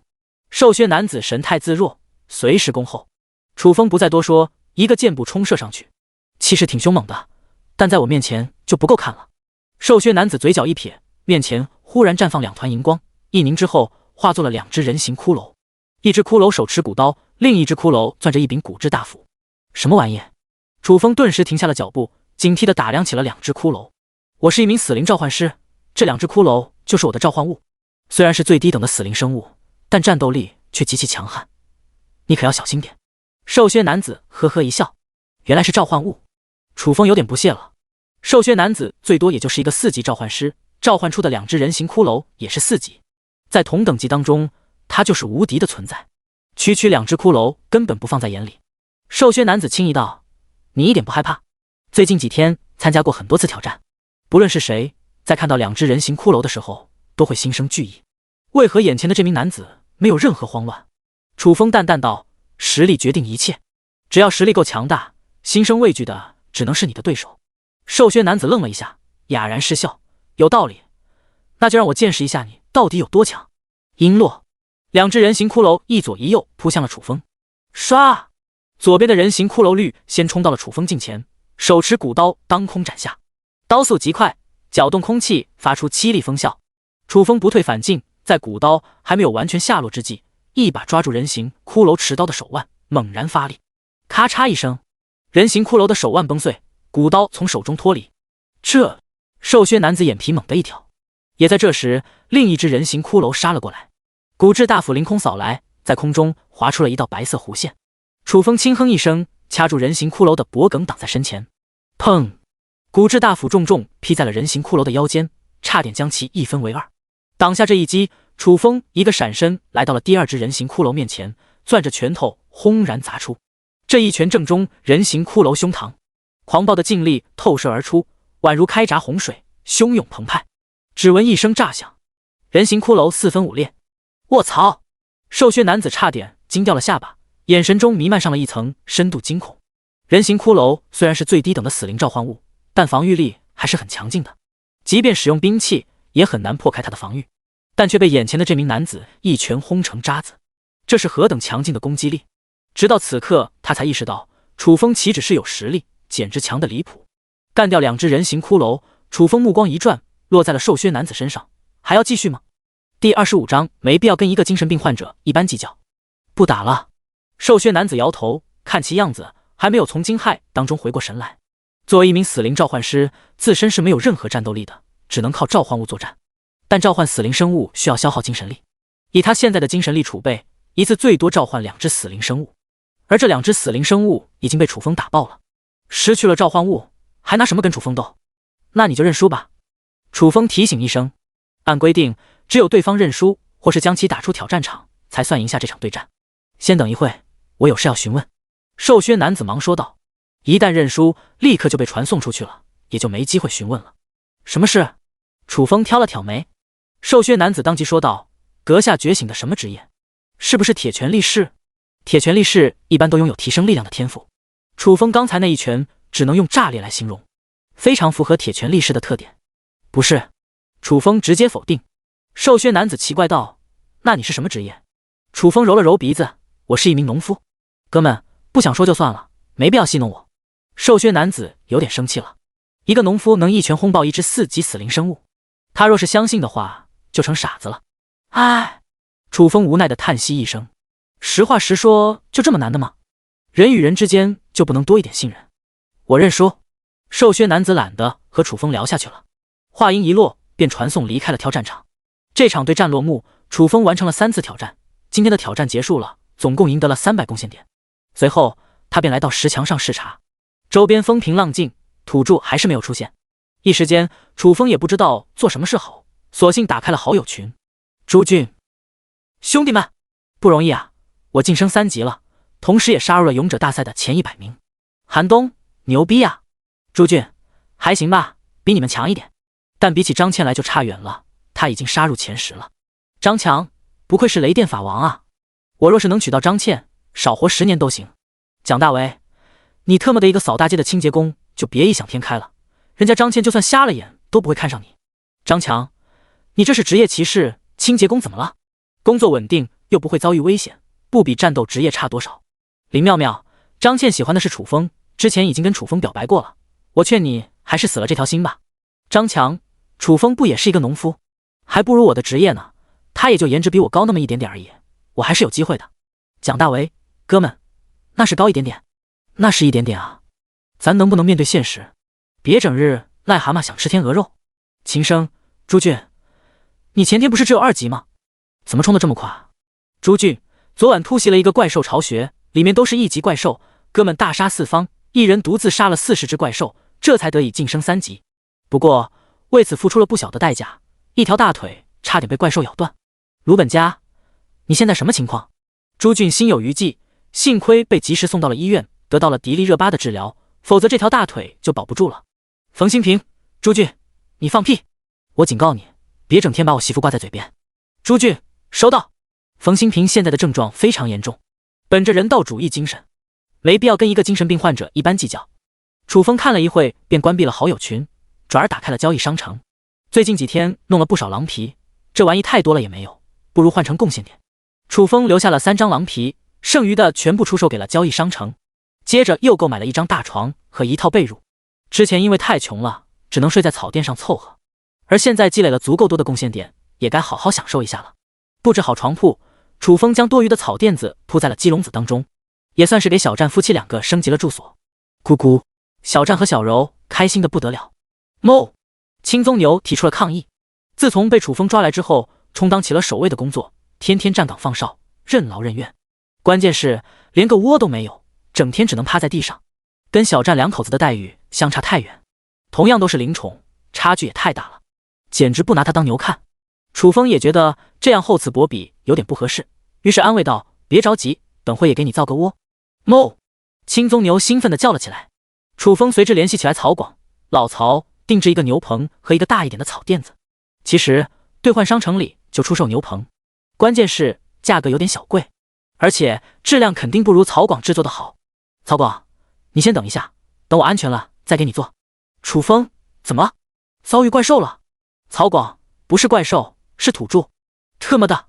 瘦削男子神态自若，随时恭候。楚风不再多说，一个箭步冲射上去，气势挺凶猛的，但在我面前就不够看了。瘦削男子嘴角一撇，面前忽然绽放2团荧光，一凝之后化作了2只人形骷髅，一只骷髅手持古刀，另一只骷髅攥着一柄骨质大斧。什么玩意？楚风顿时停下了脚步，警惕地打量起了2只骷髅。我是一名死灵召唤师，这2只骷髅就是我的召唤物。虽然是最低等的死灵生物，但战斗力却极其强悍，你可要小心点。瘦削男子呵呵一笑，原来是召唤物。楚风有点不屑了。瘦削男子最多也就是一个4级召唤师，召唤出的2只人形骷髅也是4级，在同等级当中，他就是无敌的存在。区区2只骷髅根本不放在眼里。瘦削男子轻疑道：“你一点不害怕？最近几天参加过很多次挑战，不论是谁，在看到2只人形骷髅的时候，都会心生惧意。为何眼前的这名男子没有任何慌乱？”楚风淡淡道：“实力决定一切，只要实力够强大，心生畏惧的只能是你的对手。”瘦削男子愣了一下，哑然失笑：“有道理，那就让我见识一下你到底有多强。”璎珞，2只人形骷髅一左一右扑向了楚风。唰！左边的人形骷髅绿先冲到了楚风近前，手持古刀当空斩下，刀速极快，搅动空气，发出凄厉风啸。楚风不退反进，在古刀还没有完全下落之际，一把抓住人形骷髅持刀的手腕，猛然发力，咔嚓一声，人形骷髅的手腕崩碎，古刀从手中脱离。这瘦削男子眼皮猛地一挑。也在这时，另一只人形骷髅杀了过来，骨质大斧凌空扫来，在空中划出了一道白色弧线。楚风轻哼一声，掐住人形骷髅的脖颈挡在身前。砰！骨质大斧重重劈在了人形骷髅的腰间，差点将其一分为二。挡下这一击，楚风一个闪身来到了第2只人形骷髅面前，攥着拳头轰然砸出。这一拳正中人形骷髅胸膛，狂暴的劲力透射而出，宛如开闸洪水，汹涌澎湃。只闻一声炸响，人形骷髅四分五裂。卧槽！瘦削男子差点惊掉了下巴，眼神中弥漫上了一层深度惊恐。人形骷髅虽然是最低等的死灵召唤物，但防御力还是很强劲的，即便使用兵器也很难破开他的防御，但却被眼前的这名男子一拳轰成渣子，这是何等强劲的攻击力！直到此刻，他才意识到楚风岂止是有实力，简直强得离谱。干掉2只人形骷髅，楚风目光一转，落在了瘦削男子身上。还要继续吗？第25章，没必要跟一个精神病患者一般计较。不打了。瘦削男子摇头，看其样子还没有从惊骇当中回过神来。作为一名死灵召唤师，自身是没有任何战斗力的，只能靠召唤物作战。但召唤死灵生物需要消耗精神力，以他现在的精神力储备，一次最多召唤2只死灵生物，而这2只死灵生物已经被楚风打爆了。失去了召唤物，还拿什么跟楚风斗？那你就认输吧。楚风提醒一声，按规定，只有对方认输或是将其打出挑战场，才算赢下这场对战。先等一会，我有事要询问。瘦削男子忙说道。一旦认输，立刻就被传送出去了，也就没机会询问了。什么事？楚风挑了挑眉。瘦削男子当即说道：阁下觉醒的什么职业？是不是铁拳力士？铁拳力士一般都拥有提升力量的天赋。楚风刚才那一拳只能用炸裂来形容，非常符合铁拳力士的特点。不是。楚风直接否定。瘦削男子奇怪道：那你是什么职业？楚风揉了揉鼻子：我是一名农夫。哥们，不想说就算了，没必要戏弄我。瘦削男子有点生气了，一个农夫能一拳轰爆1只4级死灵生物，他若是相信的话，就成傻子了。唉，楚风无奈的叹息一声。实话实说，就这么难的吗？人与人之间就不能多一点信任？我认输。瘦削男子懒得和楚风聊下去了，话音一落，便传送离开了挑战场。这场对战落幕，楚风完成了3次挑战，今天的挑战结束了，总共赢得了300贡献点。随后他便来到石墙上视察，周边风平浪静，土著还是没有出现。一时间，楚风也不知道做什么是好，索性打开了好友群。朱俊，兄弟们，不容易啊！我晋升3级了，同时也杀入了勇者大赛的前100名。寒冬，牛逼啊！朱俊，还行吧，比你们强一点，但比起张倩来就差远了，他已经杀入前10了。张强，不愧是雷电法王啊！我若是能娶到张倩，少活10年都行。蒋大为，你特么的一个扫大街的清洁工，就别异想天开了，人家张倩就算瞎了眼都不会看上你。张强，你这是职业歧视，清洁工怎么了？工作稳定又不会遭遇危险，不比战斗职业差多少。林妙妙，张倩喜欢的是楚风，之前已经跟楚风表白过了，我劝你还是死了这条心吧。张强，楚风不也是一个农夫，还不如我的职业呢，他也就颜值比我高那么一点点而已，我还是有机会的。蒋大为，哥们，那是高一点点，那是一点点啊，咱能不能面对现实，别整日癞蛤蟆想吃天鹅肉。秦升，朱俊，你前天不是只有2级吗？怎么冲得这么快？朱俊，昨晚突袭了一个怪兽巢穴，里面都是1级怪兽，哥们大杀四方，一人独自杀了40只怪兽，这才得以晋升3级。不过为此付出了不小的代价，一条大腿差点被怪兽咬断。鲁本家，你现在什么情况？朱俊心有余悸，幸亏被及时送到了医院，得到了迪丽热巴的治疗，否则这条大腿就保不住了。冯新平，朱俊，你放屁！我警告你，别整天把我媳妇挂在嘴边。朱俊，收到。冯新平现在的症状非常严重，本着人道主义精神，没必要跟一个精神病患者一般计较。楚风看了一会，便关闭了好友群，转而打开了交易商城。最近几天弄了不少狼皮，这玩意太多了也没有，不如换成贡献点。楚风留下了3张狼皮，剩余的全部出售给了交易商城。接着又购买了1张大床和1套被褥。之前因为太穷了，只能睡在草垫上凑合，而现在积累了足够多的贡献点，也该好好享受一下了。布置好床铺，楚风将多余的草垫子铺在了鸡笼子当中，也算是给小战夫妻2个升级了住所。咕咕，小战和小柔开心的不得了。哞，青鬃牛提出了抗议。自从被楚风抓来之后，充当起了守卫的工作，天天站岗放哨，任劳任怨。关键是连个窝都没有，整天只能趴在地上，跟小战2口子的待遇相差太远。同样都是灵宠，差距也太大了，简直不拿他当牛看。楚风也觉得这样厚此薄彼有点不合适，于是安慰道：别着急，等会也给你造个窝。哞，青棕牛兴奋地叫了起来。楚风随之联系起来曹广，老曹定制一个牛棚和一个大一点的草垫子。其实兑换商城里就出售牛棚，关键是价格有点小贵，而且质量肯定不如曹广制作的好。曹广，你先等一下，等我安全了再给你做。楚风，怎么了？遭遇怪兽了？曹广，不是怪兽，是土著。特么的，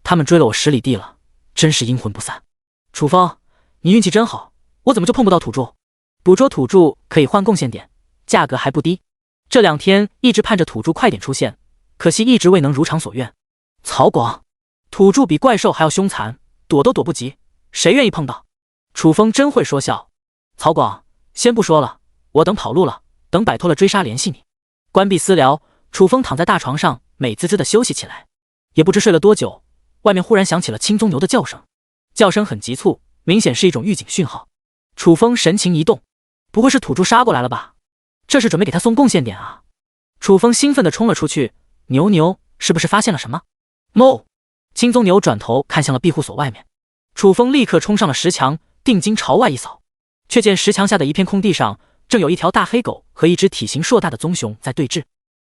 他们追了我10里地了，真是阴魂不散。楚风，你运气真好，我怎么就碰不到土著？捕捉土著可以换贡献点，价格还不低。这2天一直盼着土著快点出现，可惜一直未能如偿所愿。曹广，土著比怪兽还要凶残，躲都躲不及，谁愿意碰到？楚风真会说笑。曹广，先不说了，我等跑路了，等摆脱了追杀联系你。关闭私聊，楚风躺在大床上美滋滋的休息起来。也不知睡了多久，外面忽然响起了青棕牛的叫声，叫声很急促，明显是一种预警讯号。楚风神情一动，不会是土著杀过来了吧？这是准备给他送贡献点啊！楚风兴奋地冲了出去。牛，是不是发现了什么？哞！青棕牛转头看向了庇护所外面。楚风立刻冲上了石墙，定睛朝外一扫，却见石墙下的一片空地上正有一条大黑狗和一只体型硕大的棕熊在对峙。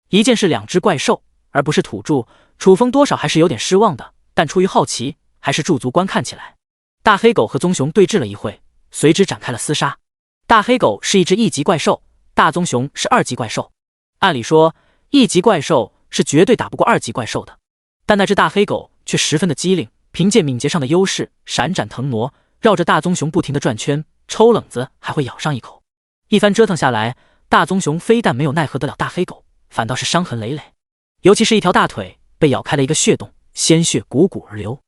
一见是2只怪兽，而不是土著，楚风多少还是有点失望的，但出于好奇，还是驻足观看起来。大黑狗和棕熊对峙了一会，随之展开了厮杀。大黑狗是一只1级怪兽，大棕熊是2级怪兽。按理说1级怪兽是绝对打不过2级怪兽的，但那只大黑狗却十分的机灵，凭借敏捷上的优势，闪展腾挪，绕着大棕熊不停地转圈，抽冷子还会咬上一口。一番折腾下来，大棕熊非但没有奈何得了大黑狗，反倒是伤痕累累，尤其是一条大腿被咬开了一个血洞，鲜血汩汩而流。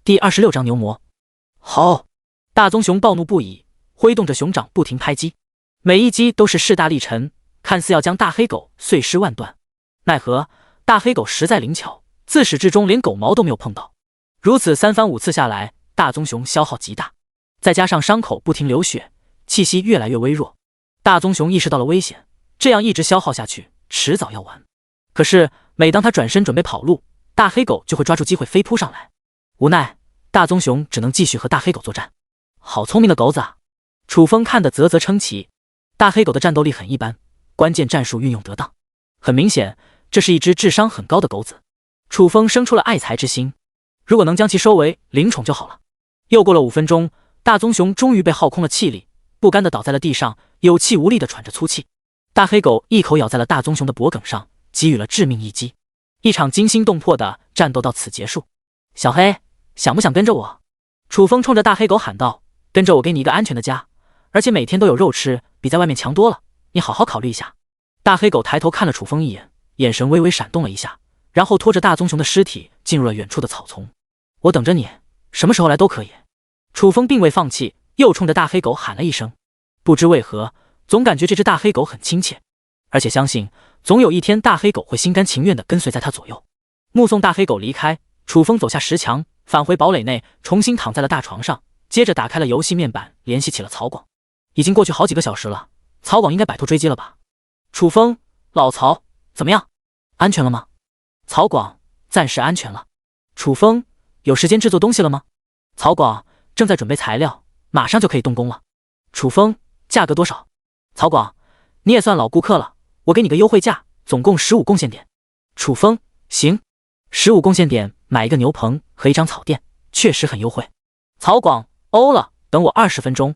第26章牛魔。好！大棕熊暴怒不已，挥动着熊掌不停拍击，每一击都是势大力沉，看似要将大黑狗碎尸万段。奈何大黑狗实在灵巧，自始至终连狗毛都没有碰到。如此3番5次下来，大棕熊消耗极大，再加上伤口不停流血，气息越来越微弱。大棕熊意识到了危险，这样一直消耗下去，迟早要完。可是每当他转身准备跑路，大黑狗就会抓住机会飞扑上来。无奈大棕熊只能继续和大黑狗作战。好聪明的狗子啊！楚风看得啧啧称奇。大黑狗的战斗力很一般，关键战术运用得当，很明显这是一只智商很高的狗子。楚风生出了爱才之心，如果能将其收为灵宠就好了。又过了5分钟，大棕熊终于被耗空了气力，不甘地倒在了地上，有气无力地喘着粗气。大黑狗一口咬在了大棕熊的脖颈上，给予了致命一击。一场惊心动魄的战斗到此结束。小黑，想不想跟着我？楚风冲着大黑狗喊道，跟着我给你一个安全的家，而且每天都有肉吃，比在外面强多了，你好好考虑一下。大黑狗抬头看了楚风一眼，眼神微微闪动了一下，然后拖着大棕熊的尸体进入了远处的草丛。我等着你，什么时候来都可以。楚风并未放弃，又冲着大黑狗喊了一声。不知为何，总感觉这只大黑狗很亲切，而且相信总有一天大黑狗会心甘情愿地跟随在他左右。目送大黑狗离开，楚风走下石墙，返回堡垒内，重新躺在了大床上，接着打开了游戏面板，联系起了曹广。已经过去好几个小时了，曹广应该摆脱追击了吧？楚风，老曹，怎么样？安全了吗？曹广，暂时安全了。楚风，有时间制作东西了吗？曹广，正在准备材料，马上就可以动工了。楚风，价格多少？曹广，你也算老顾客了，我给你个优惠价，总共15贡献点。楚风，行，15贡献点买一个牛棚和一张草垫，确实很优惠。曹广，欧了，等我20分钟。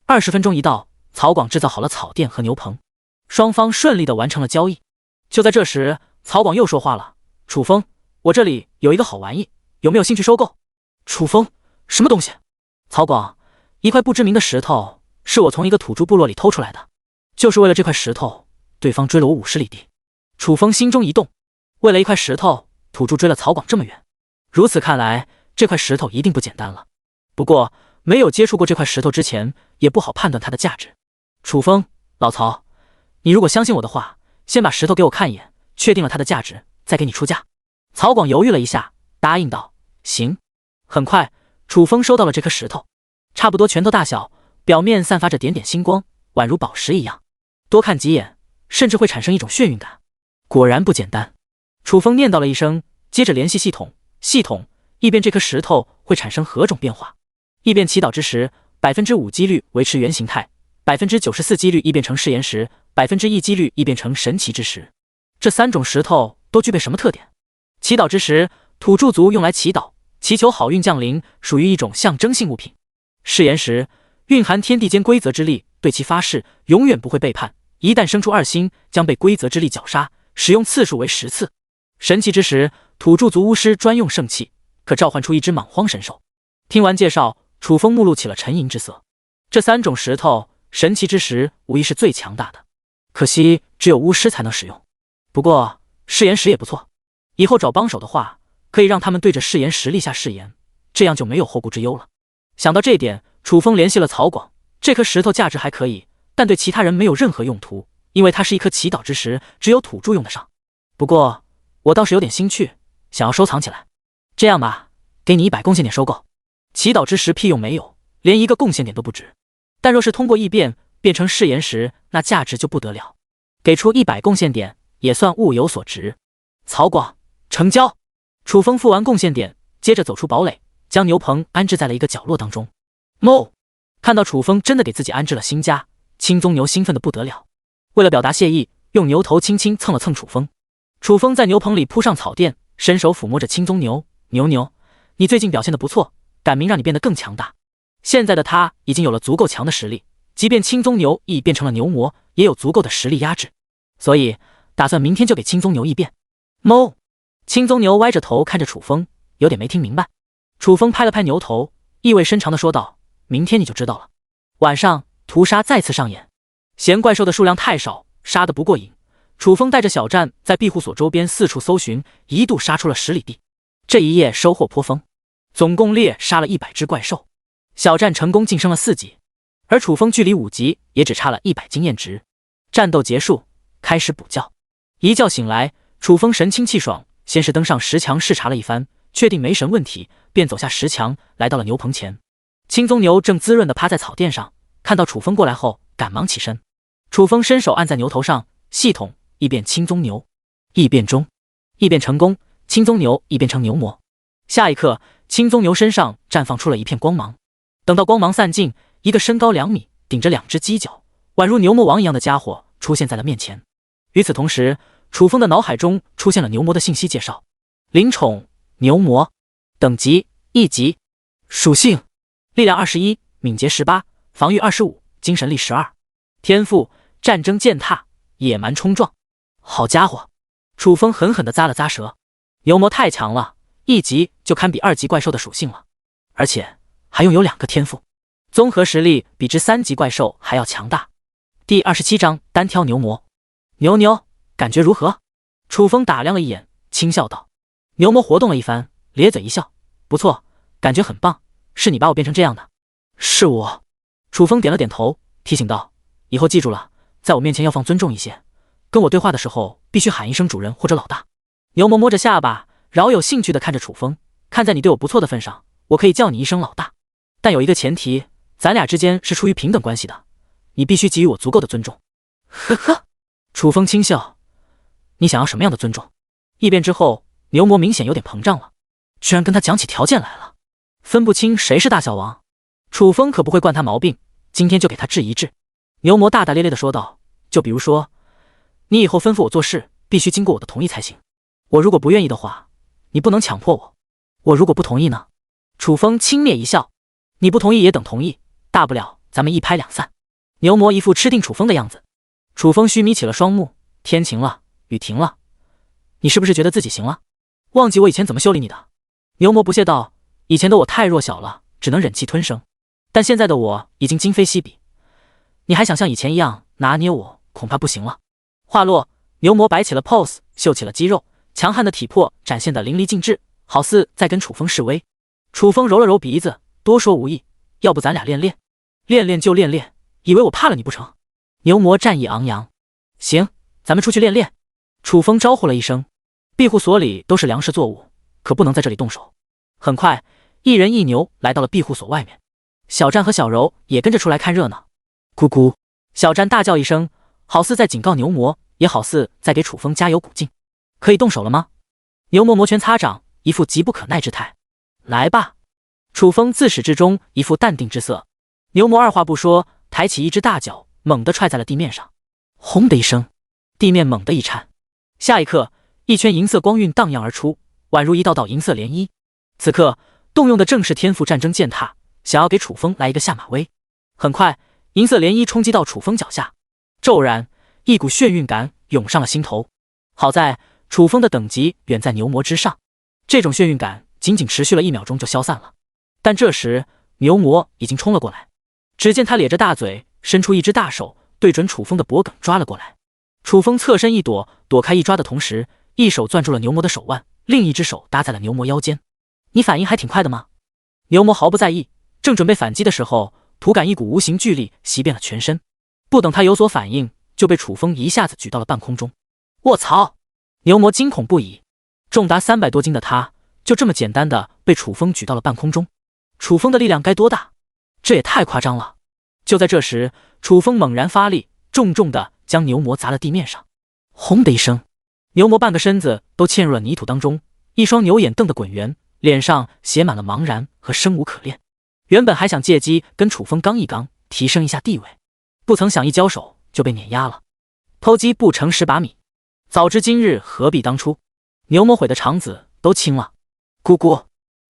20分钟一到，曹广制造好了草垫和牛棚，双方顺利地完成了交易。就在这时，曹广又说话了：楚风，我这里有一个好玩意，有没有兴趣收购？楚风，什么东西？曹广，一块不知名的石头，是我从一个土著部落里偷出来的，就是为了这块石头，对方追了我50里地。楚风心中一动，为了一块石头，土著追了曹广这么远，如此看来，这块石头一定不简单了。不过没有接触过这块石头之前，也不好判断它的价值。楚风，老曹，你如果相信我的话，先把石头给我看一眼，确定了它的价值，再给你出价。曹广犹豫了一下，答应道：行。很快，楚风收到了这颗石头，差不多拳头大小，表面散发着点点星光，宛如宝石一样，多看几眼，甚至会产生一种眩晕感。果然不简单。楚风念叨了一声，接着联系系统，一边这颗石头会产生何种变化，一边祈祷之时， 5%几率维持原形态，94%几率异变成誓言石，1%几率异变成神奇之石。这3种石头都具备什么特点？祈祷之石，土著族用来祈祷，祈求好运降临，属于一种象征性物品。誓言石蕴含天地间规则之力，对其发誓永远不会背叛，一旦生出2星，将被规则之力绞杀，使用次数为10次。神奇之石，土著族巫师专用圣器，可召唤出一只莽荒神兽。听完介绍，楚风目露起了沉吟之色。这3种石头，神奇之石无疑是最强大的，可惜只有巫师才能使用。不过誓言石也不错，以后找帮手的话，可以让他们对着誓言石立下誓言，这样就没有后顾之忧了。想到这点，楚风联系了曹广。这颗石头价值还可以，但对其他人没有任何用途，因为它是一颗祈祷之石，只有土著用得上。不过我倒是有点兴趣，想要收藏起来。这样吧，给你100贡献点收购。祈祷之石屁用没有，连1个贡献点都不值。但若是通过异变变成誓言石，那价值就不得了，给出100贡献点也算物有所值。曹广，成交。楚风付完贡献点，接着走出堡垒，将牛棚安置在了一个角落当中。哞！看到楚风真的给自己安置了新家，青鬃牛兴奋得不得了。为了表达谢意，用牛头轻轻蹭了蹭楚风。楚风在牛棚里铺上草垫，伸手抚摸着青鬃牛。牛，你最近表现得不错，赶明让你变得更强大。现在的他已经有了足够强的实力，即便青鬃牛亦变成了牛魔，也有足够的实力压制，所以打算明天就给青鬃牛异变。哞！青鬃牛歪着头看着楚风，有点没听明白。楚风拍了拍牛头，意味深长地说道：明天你就知道了。晚上屠杀再次上演，嫌怪兽的数量太少，杀得不过瘾，楚风带着小战在庇护所周边四处搜寻，一度杀出了10里地。这一夜收获颇丰，总共猎杀了100只怪兽，小战成功晋升了4级，而楚风距离5级也只差了100经验值。战斗结束，开始补觉。一觉醒来，楚风神清气爽，先是登上石墙视察了一番，确定没神问题，便走下石墙，来到了牛棚前。青鬃牛正滋润地趴在草垫上，看到楚风过来后，赶忙起身。楚风伸手按在牛头上，系统异变青鬃牛。异变中，异变成功，青鬃牛异变成牛魔。下一刻，青鬃牛身上绽放出了一片光芒。等到光芒散尽，一个身高2米、顶着2只犄角、宛如牛魔王一样的家伙出现在了面前。与此同时，楚风的脑海中出现了牛魔的信息介绍：灵宠牛魔，等级1级，属性力量21，敏捷18，防御25，精神力12，天赋战争践踏，野蛮冲撞。好家伙！楚风狠狠地咂了咂舌，牛魔太强了，1级就堪比2级怪兽的属性了，而且还拥有2个天赋，综合实力比之3级怪兽还要强大。第27章单挑牛魔。牛，感觉如何？楚风打量了一眼，轻笑道。牛魔活动了一番，咧嘴一笑，不错，感觉很棒，是你把我变成这样的？是我。楚风点了点头，提醒道，以后记住了，在我面前要放尊重一些，跟我对话的时候必须喊一声主人或者老大。牛魔摸着下巴，饶有兴趣地看着楚风，看在你对我不错的份上，我可以叫你一声老大，但有一个前提，咱俩之间是出于平等关系的，你必须给予我足够的尊重。呵呵。楚风轻笑，你想要什么样的尊重？异变之后，牛魔明显有点膨胀了，居然跟他讲起条件来了，分不清谁是大小王。楚风可不会惯他毛病，今天就给他治一治。牛魔大大咧咧地说道，就比如说，你以后吩咐我做事必须经过我的同意才行，我如果不愿意的话，你不能强迫我。我如果不同意呢？楚风轻蔑一笑，你不同意也等同意，大不了咱们一拍两散。牛魔一副吃定楚风的样子。楚风虚眯起了双目，天晴了，雨停了，你是不是觉得自己行了？忘记我以前怎么修理你的？牛魔不屑道，以前的我太弱小了，只能忍气吞声，但现在的我已经今非昔比，你还想像以前一样拿捏我，恐怕不行了。话落，牛魔摆起了 pose， 秀起了肌肉，强悍的体魄展现得淋漓尽致，好似在跟楚风示威。楚风揉了揉鼻子，多说无益，要不咱俩练练？练练就练练，以为我怕了你不成？牛魔战意昂扬，行，咱们出去练练。楚风招呼了一声，庇护所里都是粮食作物，可不能在这里动手。很快，一人一牛来到了庇护所外面，小战和小柔也跟着出来看热闹。咕咕，小战大叫一声，好似在警告牛魔，也好似在给楚风加油鼓劲。可以动手了吗？牛魔摩拳擦掌，一副急不可耐之态。来吧。楚风自始至终一副淡定之色。牛魔二话不说，抬起一只大脚，猛地踹在了地面上。轰的一声，地面猛地一颤，下一刻，一圈银色光晕荡漾而出，宛如一道道银色涟漪。此刻动用的正是天赋战争践踏，想要给楚风来一个下马威。很快，银色涟漪冲击到楚风脚下，骤然一股眩晕感涌上了心头。好在楚风的等级远在牛魔之上，这种眩晕感仅仅持续了1秒钟就消散了。但这时牛魔已经冲了过来，只见他咧着大嘴，伸出一只大手，对准楚风的脖颈抓了过来。楚风侧身一躲，躲开一抓的同时，一手攥住了牛魔的手腕，另一只手搭在了牛魔腰间。你反应还挺快的吗？牛魔毫不在意，正准备反击的时候，突感一股无形巨力袭遍了全身，不等他有所反应，就被楚风一下子举到了半空中。卧槽！牛魔惊恐不已，重达300多斤的他，就这么简单的被楚风举到了半空中。楚风的力量该多大？这也太夸张了！就在这时，楚风猛然发力，重重的将牛魔砸了地面上。轰的一声，牛魔半个身子都嵌入了泥土当中，一双牛眼瞪得滚圆，脸上写满了茫然和生无可恋。原本还想借机跟楚风刚一刚，提升一下地位，不曾想一交手就被碾压了。偷鸡不成蚀把米，早知今日何必当初。牛魔悔的肠子都青了。咕咕！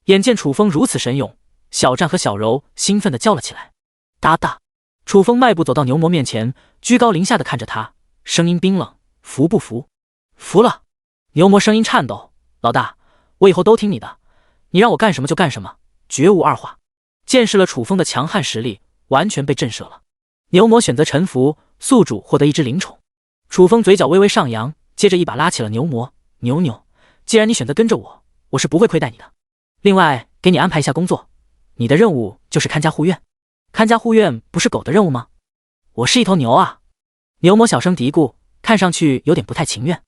眼见楚风如此神勇，小战和小柔兴奋地叫了起来。哒哒！楚风迈步走到牛魔面前，居高临下地看着他，声音冰冷：服不服？服了。牛魔声音颤抖：老大，我以后都听你的，你让我干什么就干什么，绝无二话。见识了楚风的强悍实力，完全被震慑了。牛魔选择臣服，宿主获得一只灵宠。楚风嘴角微微上扬，接着一把拉起了牛魔。牛牛，既然你选择跟着我，我是不会亏待你的。另外，给你安排一下工作，你的任务就是看家护院。看家护院不是狗的任务吗？我是一头牛啊！牛魔小声嘀咕，看上去有点不太情愿。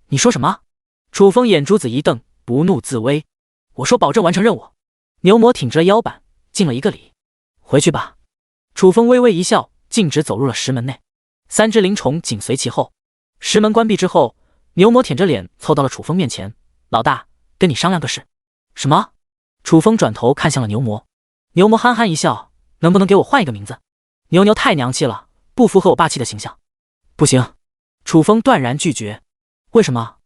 你说什么？楚风眼珠子一瞪，不怒自威。我说保证完成任务。牛魔挺直了腰板，敬了一个礼。回去吧。楚风微微一笑，径直走入了石门内，3只灵宠紧随其后。石门关闭之后，牛魔舔着脸凑到了楚风面前。老大，跟你商量个事。什么？楚风转头看向了牛魔。牛魔憨憨一笑，能不能给我换一个名字？牛牛太娘气了，不符合我霸气的形象。不行。楚风断然拒绝。为什么？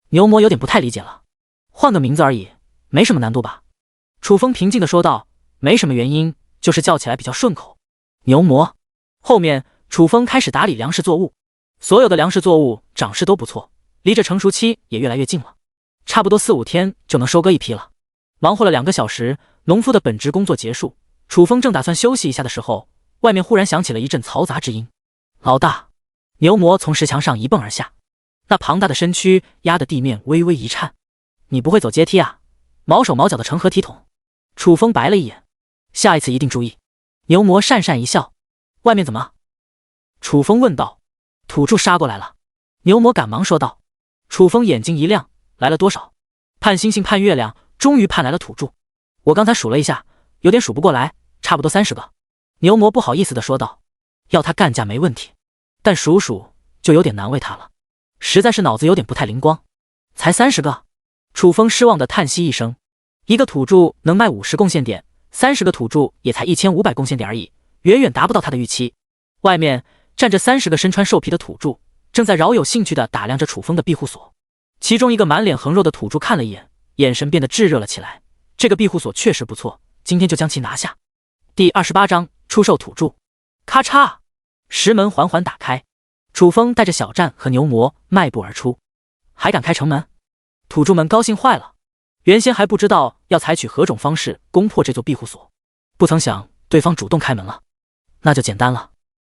牛魔有点不太理解了。换个名字而已，没什么难度吧？楚风平静地说道。没什么原因，就是叫起来比较顺口。牛魔。后面楚风开始打理粮食作物，所有的粮食作物长势都不错，离着成熟期也越来越近了，差不多4-5天就能收割一批了。忙活了2个小时，农夫的本职工作结束，楚风正打算休息一下的时候，外面忽然响起了一阵嘈杂之音。老大！牛魔从石墙上一蹦而下，那庞大的身躯压得地面微微一颤。你不会走阶梯啊？毛手毛脚的成何体统？楚风白了一眼。下一次一定注意。牛魔讪讪一笑。外面怎么？楚风问道。土著杀过来了。牛魔赶忙说道。楚风眼睛一亮，来了多少？盼星星盼月亮，终于盼来了土著。我刚才数了一下，有点数不过来，差不多30个。牛魔不好意思地说道。要他干架没问题，但数数就有点难为他了，实在是脑子有点不太灵光。才30个？楚风失望地叹息一声。一个土著能卖50贡献点，30个土著也才1500贡献点而已，远远达不到他的预期。外面站着30个身穿兽皮的土著，正在饶有兴趣地打量着楚风的庇护所。其中一个满脸横肉的土著看了一眼，眼神变得炙热了起来。这个庇护所确实不错，今天就将其拿下。第28章出售土著。咔嚓，石门缓缓打开，楚风带着小战和牛魔迈步而出。还敢开城门？土著们高兴坏了，原先还不知道要采取何种方式攻破这座庇护所，不曾想对方主动开门了。那就简单了，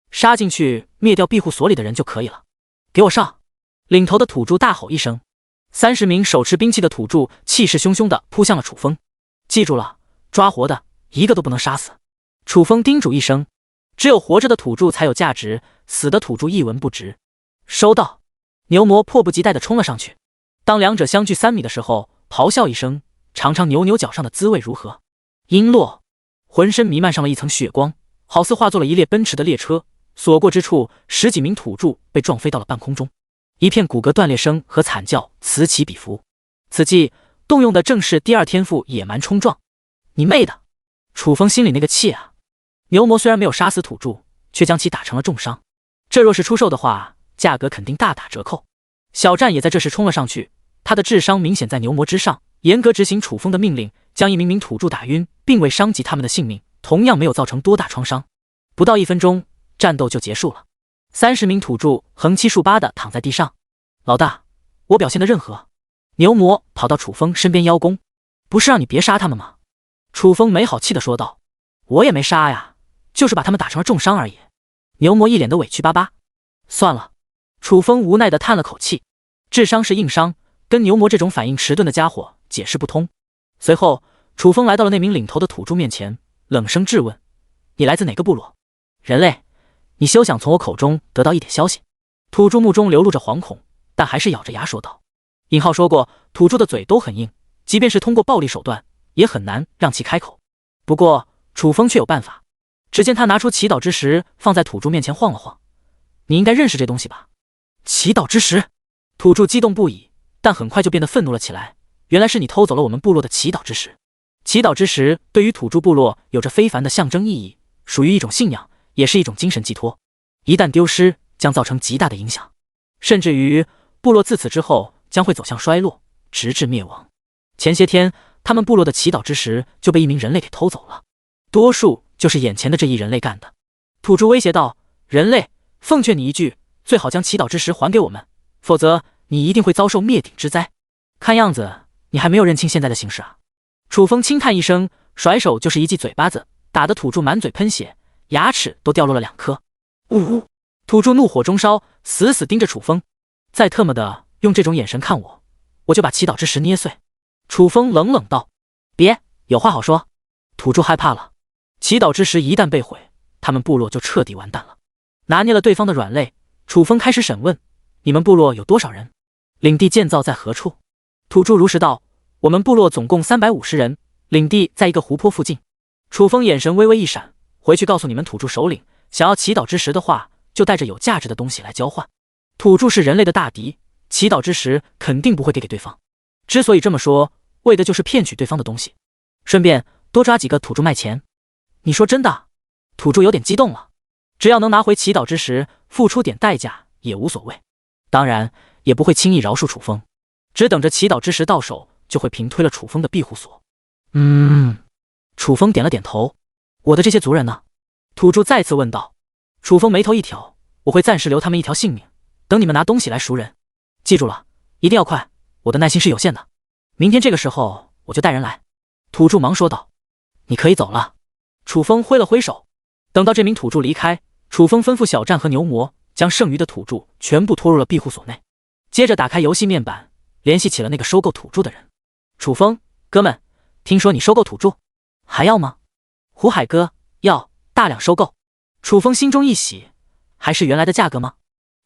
杀进去灭掉庇护所里的人就可以了。给我上！领头的土著大吼一声，30名手持兵器的土著气势汹汹地扑向了楚风。记住了，抓活的一个都不能杀死。楚风叮嘱一声，只有活着的土著才有价值，死的土著一文不值。收到。牛魔迫不及待地冲了上去。当两者相距3米的时候，咆哮一声，尝尝牛牛脚上的滋味如何？璎珞，浑身弥漫上了一层血光，好似化作了一列奔驰的列车，所过之处10几名土著被撞飞到了半空中，一片骨骼断裂声和惨叫此起彼伏。此际动用的正是第2天赋野蛮冲撞。你妹的！楚风心里那个气啊！牛魔虽然没有杀死土著，却将其打成了重伤。这若是出售的话，价格肯定大打折扣。小战也在这时冲了上去，他的智商明显在牛魔之上，严格执行楚风的命令，将一名土著打晕，并未伤及他们的性命，同样没有造成多大创伤。不到1分钟，战斗就结束了。30名土著横七竖八地躺在地上。老大，我表现得任何？牛魔跑到楚风身边邀功，不是让你别杀他们吗？楚风没好气地说道。我也没杀呀，就是把他们打成了重伤而已。牛魔一脸的委屈巴巴。算了。楚风无奈地叹了口气，智商是硬伤，跟牛魔这种反应迟钝的家伙解释不通。随后，楚风来到了那名领头的土著面前，冷声质问：你来自哪个部落？人类，你休想从我口中得到一点消息。土著目中流露着惶恐，但还是咬着牙说道。尹浩说过，土著的嘴都很硬，即便是通过暴力手段，也很难让其开口。不过，楚风却有办法。只见他拿出祈祷之石，放在土著面前晃了晃。你应该认识这东西吧？祈祷之石。土著激动不已，但很快就变得愤怒了起来。原来是你偷走了我们部落的祈祷之石。祈祷之石对于土著部落有着非凡的象征意义，属于一种信仰，也是一种精神寄托。一旦丢失，将造成极大的影响，甚至于部落自此之后将会走向衰落，直至灭亡。前些天，他们部落的祈祷之石就被一名人类给偷走了，多数就是眼前的这一人类干的。土著威胁道：人类，奉劝你一句，最好将祈祷之石还给我们，否则你一定会遭受灭顶之灾。看样子你还没有认清现在的形势啊。楚风轻叹一声，甩手就是一记嘴巴子，打得土著满嘴喷血，牙齿都掉落了2颗。呜呜！土著怒火中烧，死死盯着楚风。再特么的用这种眼神看我，我就把祈祷之石捏碎。楚风冷冷道：别，有话好说。土著害怕了，祈祷之石一旦被毁，他们部落就彻底完蛋了。拿捏了对方的软肋，楚风开始审问：你们部落有多少人？领地建造在何处？土著如实道：我们部落总共350人，领地在一个湖泊附近。楚风眼神微微一闪，回去告诉你们土著首领，想要祈祷之石的话，就带着有价值的东西来交换。土著是人类的大敌，祈祷之石肯定不会给对方。之所以这么说，为的就是骗取对方的东西，顺便多抓几个土著卖钱。你说真的？土著有点激动了，只要能拿回祈祷之石，付出点代价也无所谓。当然也不会轻易饶恕楚风，只等着祈祷之石到手，就会平推了楚风的庇护所。楚风点了点头。我的这些族人呢？土著再次问道。楚风眉头一挑，我会暂时留他们一条性命，等你们拿东西来赎人。记住了，一定要快，我的耐心是有限的。明天这个时候我就带人来。土著忙说道。你可以走了。楚风挥了挥手。等到这名土著离开，楚风吩咐小战和牛魔将剩余的土著全部拖入了庇护所内，接着打开游戏面板，联系起了那个收购土著的人。楚风，哥们，听说你收购土著，还要吗？胡海哥，要，大量收购。楚风心中一喜，还是原来的价格吗？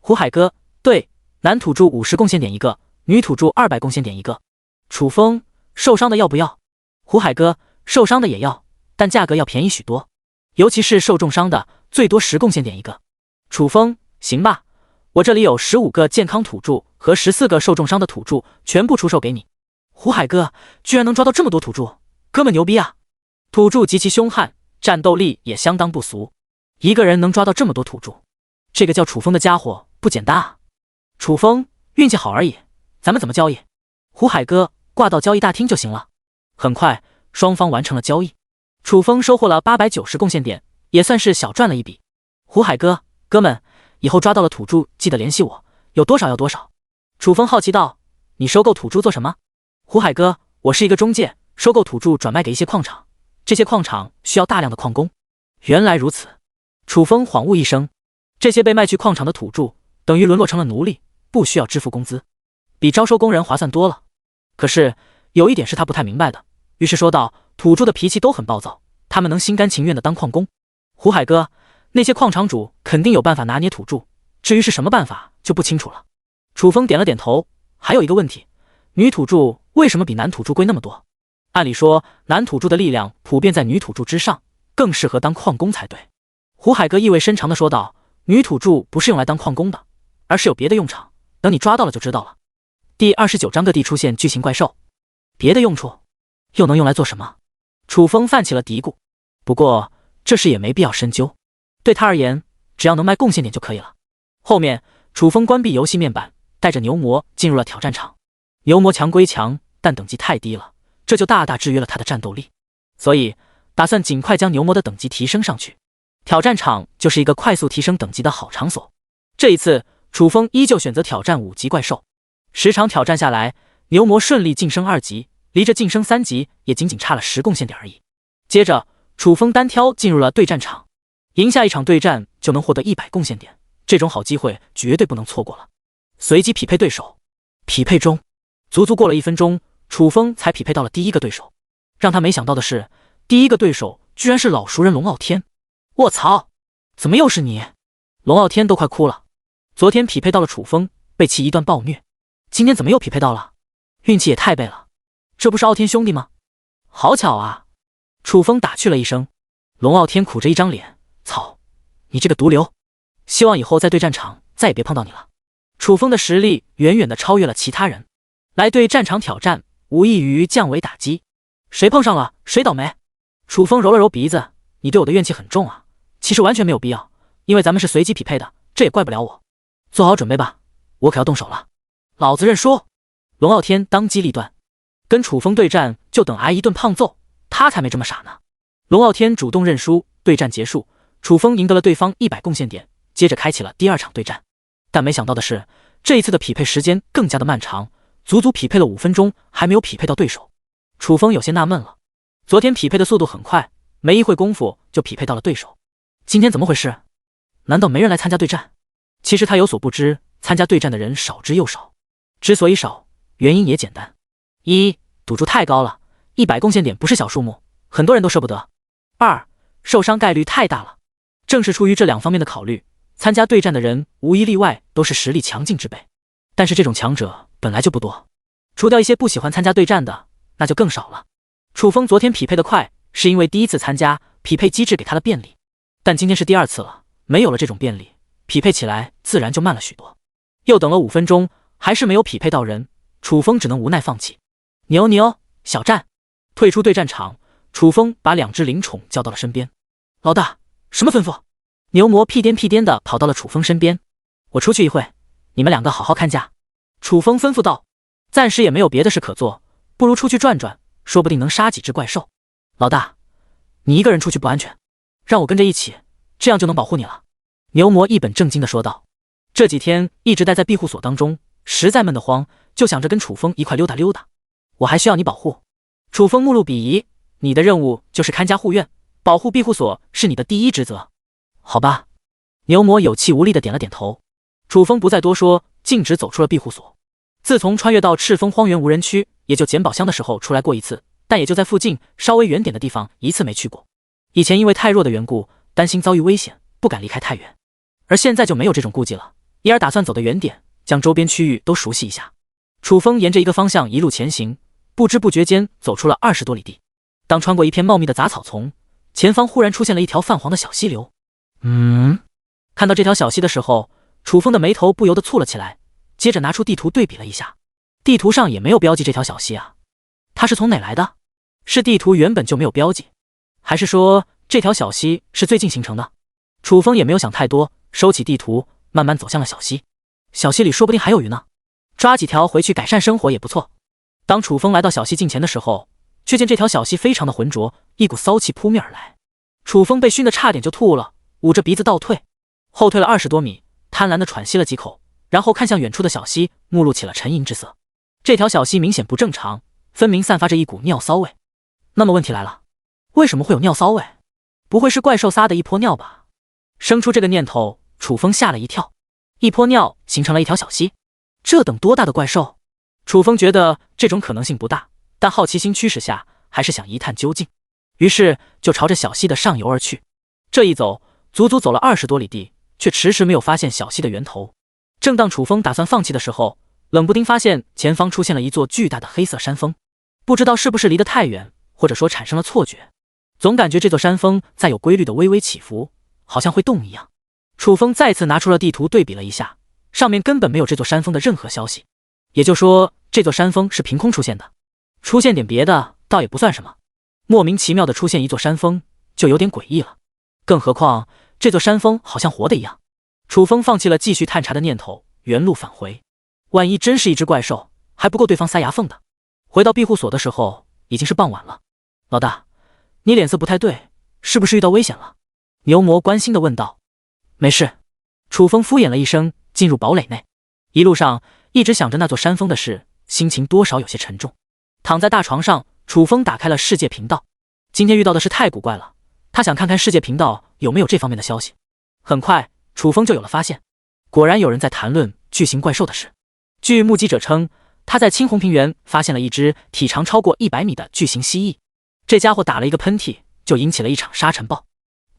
胡海哥，对，男土著50贡献点一个，女土著200贡献点一个。楚风，受伤的要不要？胡海哥，受伤的也要，但价格要便宜许多，尤其是受重伤的，最多10贡献点一个。楚风，行吧，我这里有15个健康土著和14个受重伤的土著，全部出售给你。胡海哥，居然能抓到这么多土著，哥们牛逼啊！土著极其凶悍，战斗力也相当不俗，一个人能抓到这么多土著，这个叫楚风的家伙不简单啊！楚风，运气好而已，咱们怎么交易？胡海哥，挂到交易大厅就行了。很快，双方完成了交易。楚风收获了890贡献点，也算是小赚了一笔。胡海哥，哥们，以后抓到了土著记得联系我，有多少要多少。楚风好奇道：你收购土著做什么？胡海哥，我是一个中介，收购土著转卖给一些矿场，这些矿场需要大量的矿工。原来如此。楚风恍悟一声，这些被卖去矿场的土著等于沦落成了奴隶，不需要支付工资，比招收工人划算多了。可是有一点是他不太明白的，于是说道：土著的脾气都很暴躁，他们能心甘情愿的当矿工。胡海哥，那些矿场主肯定有办法拿捏土著，至于是什么办法就不清楚了。楚风点了点头。还有一个问题，女土著为什么比男土著贵那么多？按理说男土著的力量普遍在女土著之上，更适合当矿工才对。胡海哥意味深长地说道：女土著不是用来当矿工的，而是有别的用场，等你抓到了就知道了。第29章各地出现巨型怪兽，别的用处又能用来做什么？楚风泛起了嘀咕。不过这事也没必要深究。对他而言，只要能卖贡献点就可以了。后面，楚风关闭游戏面板，带着牛魔进入了挑战场。牛魔强归强，但等级太低了，这就大大制约了他的战斗力。所以，打算尽快将牛魔的等级提升上去。挑战场就是一个快速提升等级的好场所。这一次，楚风依旧选择挑战5级怪兽。10场挑战下来，牛魔顺利晋升2级，离着晋升3级也仅仅差了10贡献点而已。接着，楚风单挑进入了对战场，赢下一场对战就能获得100贡献点，这种好机会绝对不能错过了。随机匹配对手，匹配中，足足过了1分钟，楚风才匹配到了第一个对手。让他没想到的是，第一个对手居然是老熟人龙傲天。卧槽，怎么又是你？龙傲天都快哭了。昨天匹配到了楚风，被其一段暴虐，今天怎么又匹配到了？运气也太背了，这不是傲天兄弟吗？好巧啊！楚风打趣了一声。龙傲天苦着一张脸，操，你这个毒瘤，希望以后在对战场再也别碰到你了。楚风的实力远远的超越了其他人，来对战场挑战无异于降维打击，谁碰上了谁倒霉。楚风揉了揉鼻子，你对我的怨气很重啊，其实完全没有必要，因为咱们是随机匹配的，这也怪不了我。做好准备吧，我可要动手了。老子认输！龙傲天当机立断，跟楚风对战就等挨一顿胖揍，他才没这么傻呢。龙傲天主动认输，对战结束，楚风赢得了对方100贡献点，接着开启了第2场对战。但没想到的是，这一次的匹配时间更加的漫长，足足匹配了5分钟，还没有匹配到对手。楚风有些纳闷了，昨天匹配的速度很快，没一会功夫就匹配到了对手，今天怎么回事？难道没人来参加对战？其实他有所不知，参加对战的人少之又少。之所以少，原因也简单：一，赌注太高了，100贡献点不是小数目，很多人都舍不得；二，受伤概率太大了。正是出于这2方面的考虑，参加对战的人无一例外都是实力强劲之辈。但是这种强者本来就不多，除掉一些不喜欢参加对战的，那就更少了。楚风昨天匹配的快，是因为第一次参加，匹配机制给他的便利，但今天是第2次了，没有了这种便利，匹配起来自然就慢了许多。又等了5分钟，还是没有匹配到人，楚风只能无奈放弃。牛牛，小战！退出对战场，楚风把2只灵宠叫到了身边。老大，什么吩咐？牛魔屁颠屁颠的跑到了楚风身边。我出去一会，你们2个好好看家。楚风吩咐道。暂时也没有别的事可做，不如出去转转，说不定能杀几只怪兽。老大，你一个人出去不安全，让我跟着一起，这样就能保护你了。牛魔一本正经的说道。这几天一直待在庇护所当中，实在闷得慌，就想着跟楚风一块溜达溜达。我还需要你保护。楚风目露鄙夷，你的任务就是看家护院，保护庇护所是你的第一职责。好吧。牛魔有气无力的点了点头。楚风不再多说，径直走出了庇护所。自从穿越到赤峰荒原无人区，也就捡宝箱的时候出来过一次，但也就在附近稍微远点的地方一次没去过。以前因为太弱的缘故，担心遭遇危险，不敢离开太远，而现在就没有这种顾忌了，因而打算走得远点，将周边区域都熟悉一下。楚风沿着一个方向一路前行，不知不觉间走出了20多里地。当穿过一片茂密的杂草丛，前方忽然出现了一条泛黄的小溪流。看到这条小溪的时候，楚风的眉头不由得蹙了起来，接着拿出地图对比了一下，地图上也没有标记这条小溪啊，它是从哪来的？是地图原本就没有标记，还是说这条小溪是最近形成的？楚风也没有想太多，收起地图，慢慢走向了小溪。小溪里说不定还有鱼呢，抓几条回去改善生活也不错。当楚风来到小溪近前的时候，却见这条小溪非常的浑浊，一股骚气扑面而来。楚风被熏得差点就吐了，捂着鼻子倒退，后退了20多米，贪婪的喘息了几口，然后看向远处的小溪，目露起了沉吟之色。这条小溪明显不正常，分明散发着一股尿骚味。那么问题来了，为什么会有尿骚味？不会是怪兽撒的一泼尿吧？生出这个念头，楚风吓了一跳。一泼尿形成了一条小溪，这等多大的怪兽？楚风觉得这种可能性不大，但好奇心驱使下，还是想一探究竟，于是就朝着小溪的上游而去。这一走，足足走了20多里地，却迟迟没有发现小溪的源头。正当楚风打算放弃的时候，冷不丁发现前方出现了一座巨大的黑色山峰，不知道是不是离得太远，或者说产生了错觉，总感觉这座山峰在有规律的微微起伏，好像会动一样。楚风再次拿出了地图对比了一下，上面根本没有这座山峰的任何消息，也就是说这座山峰是凭空出现的。出现点别的倒也不算什么，莫名其妙的出现一座山峰就有点诡异了。更何况这座山峰好像活的一样。楚风放弃了继续探查的念头，原路返回。万一真是一只怪兽，还不够对方塞牙缝的。回到庇护所的时候，已经是傍晚了。老大，你脸色不太对，是不是遇到危险了？牛魔关心地问道。没事。楚风敷衍了一声，进入堡垒内。一路上一直想着那座山峰的事，心情多少有些沉重。躺在大床上，楚风打开了世界频道。今天遇到的事太古怪了，他想看看世界频道有没有这方面的消息。很快，楚风就有了发现。果然有人在谈论巨型怪兽的事。据目击者称，他在青红平原发现了一只体长超过100米的巨型蜥蜴。这家伙打了一个喷嚏，就引起了一场沙尘暴。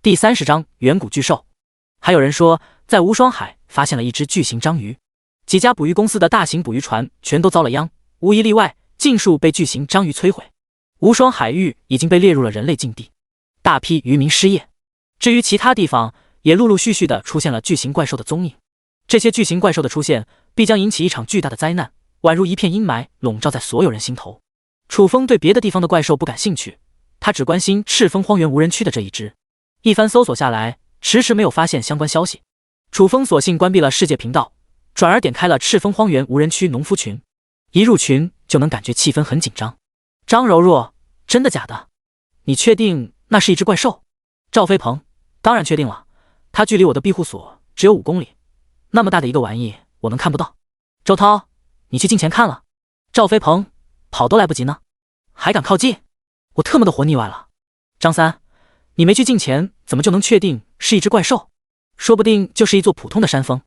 第30章远古巨兽。还有人说，在无双海发现了一只巨型章鱼。几家捕鱼公司的大型捕鱼船全都遭了殃，无一例外，尽数被巨型章鱼摧毁。无双海域已经被列入了人类禁地，大批渔民失业。至于其他地方，也陆陆续续的出现了巨型怪兽的踪影。这些巨型怪兽的出现，必将引起一场巨大的灾难，宛如一片阴霾笼罩在所有人心头。楚风对别的地方的怪兽不感兴趣，他只关心赤峰荒原无人区的这一只。一番搜索下来，迟迟没有发现相关消息。楚风索性关闭了世界频道，转而点开了赤峰荒原无人区农夫群。一入群就能感觉气氛很紧张。张柔若，真的假的？你确定那是一只怪兽？赵飞鹏，当然确定了，它距离我的庇护所只有5公里，那么大的一个玩意我能看不到？周涛，你去近前看了？赵飞鹏，跑都来不及呢，还敢靠近？我特么的活腻歪了。张三，你没去近前，怎么就能确定是一只怪兽？说不定就是一座普通的山峰。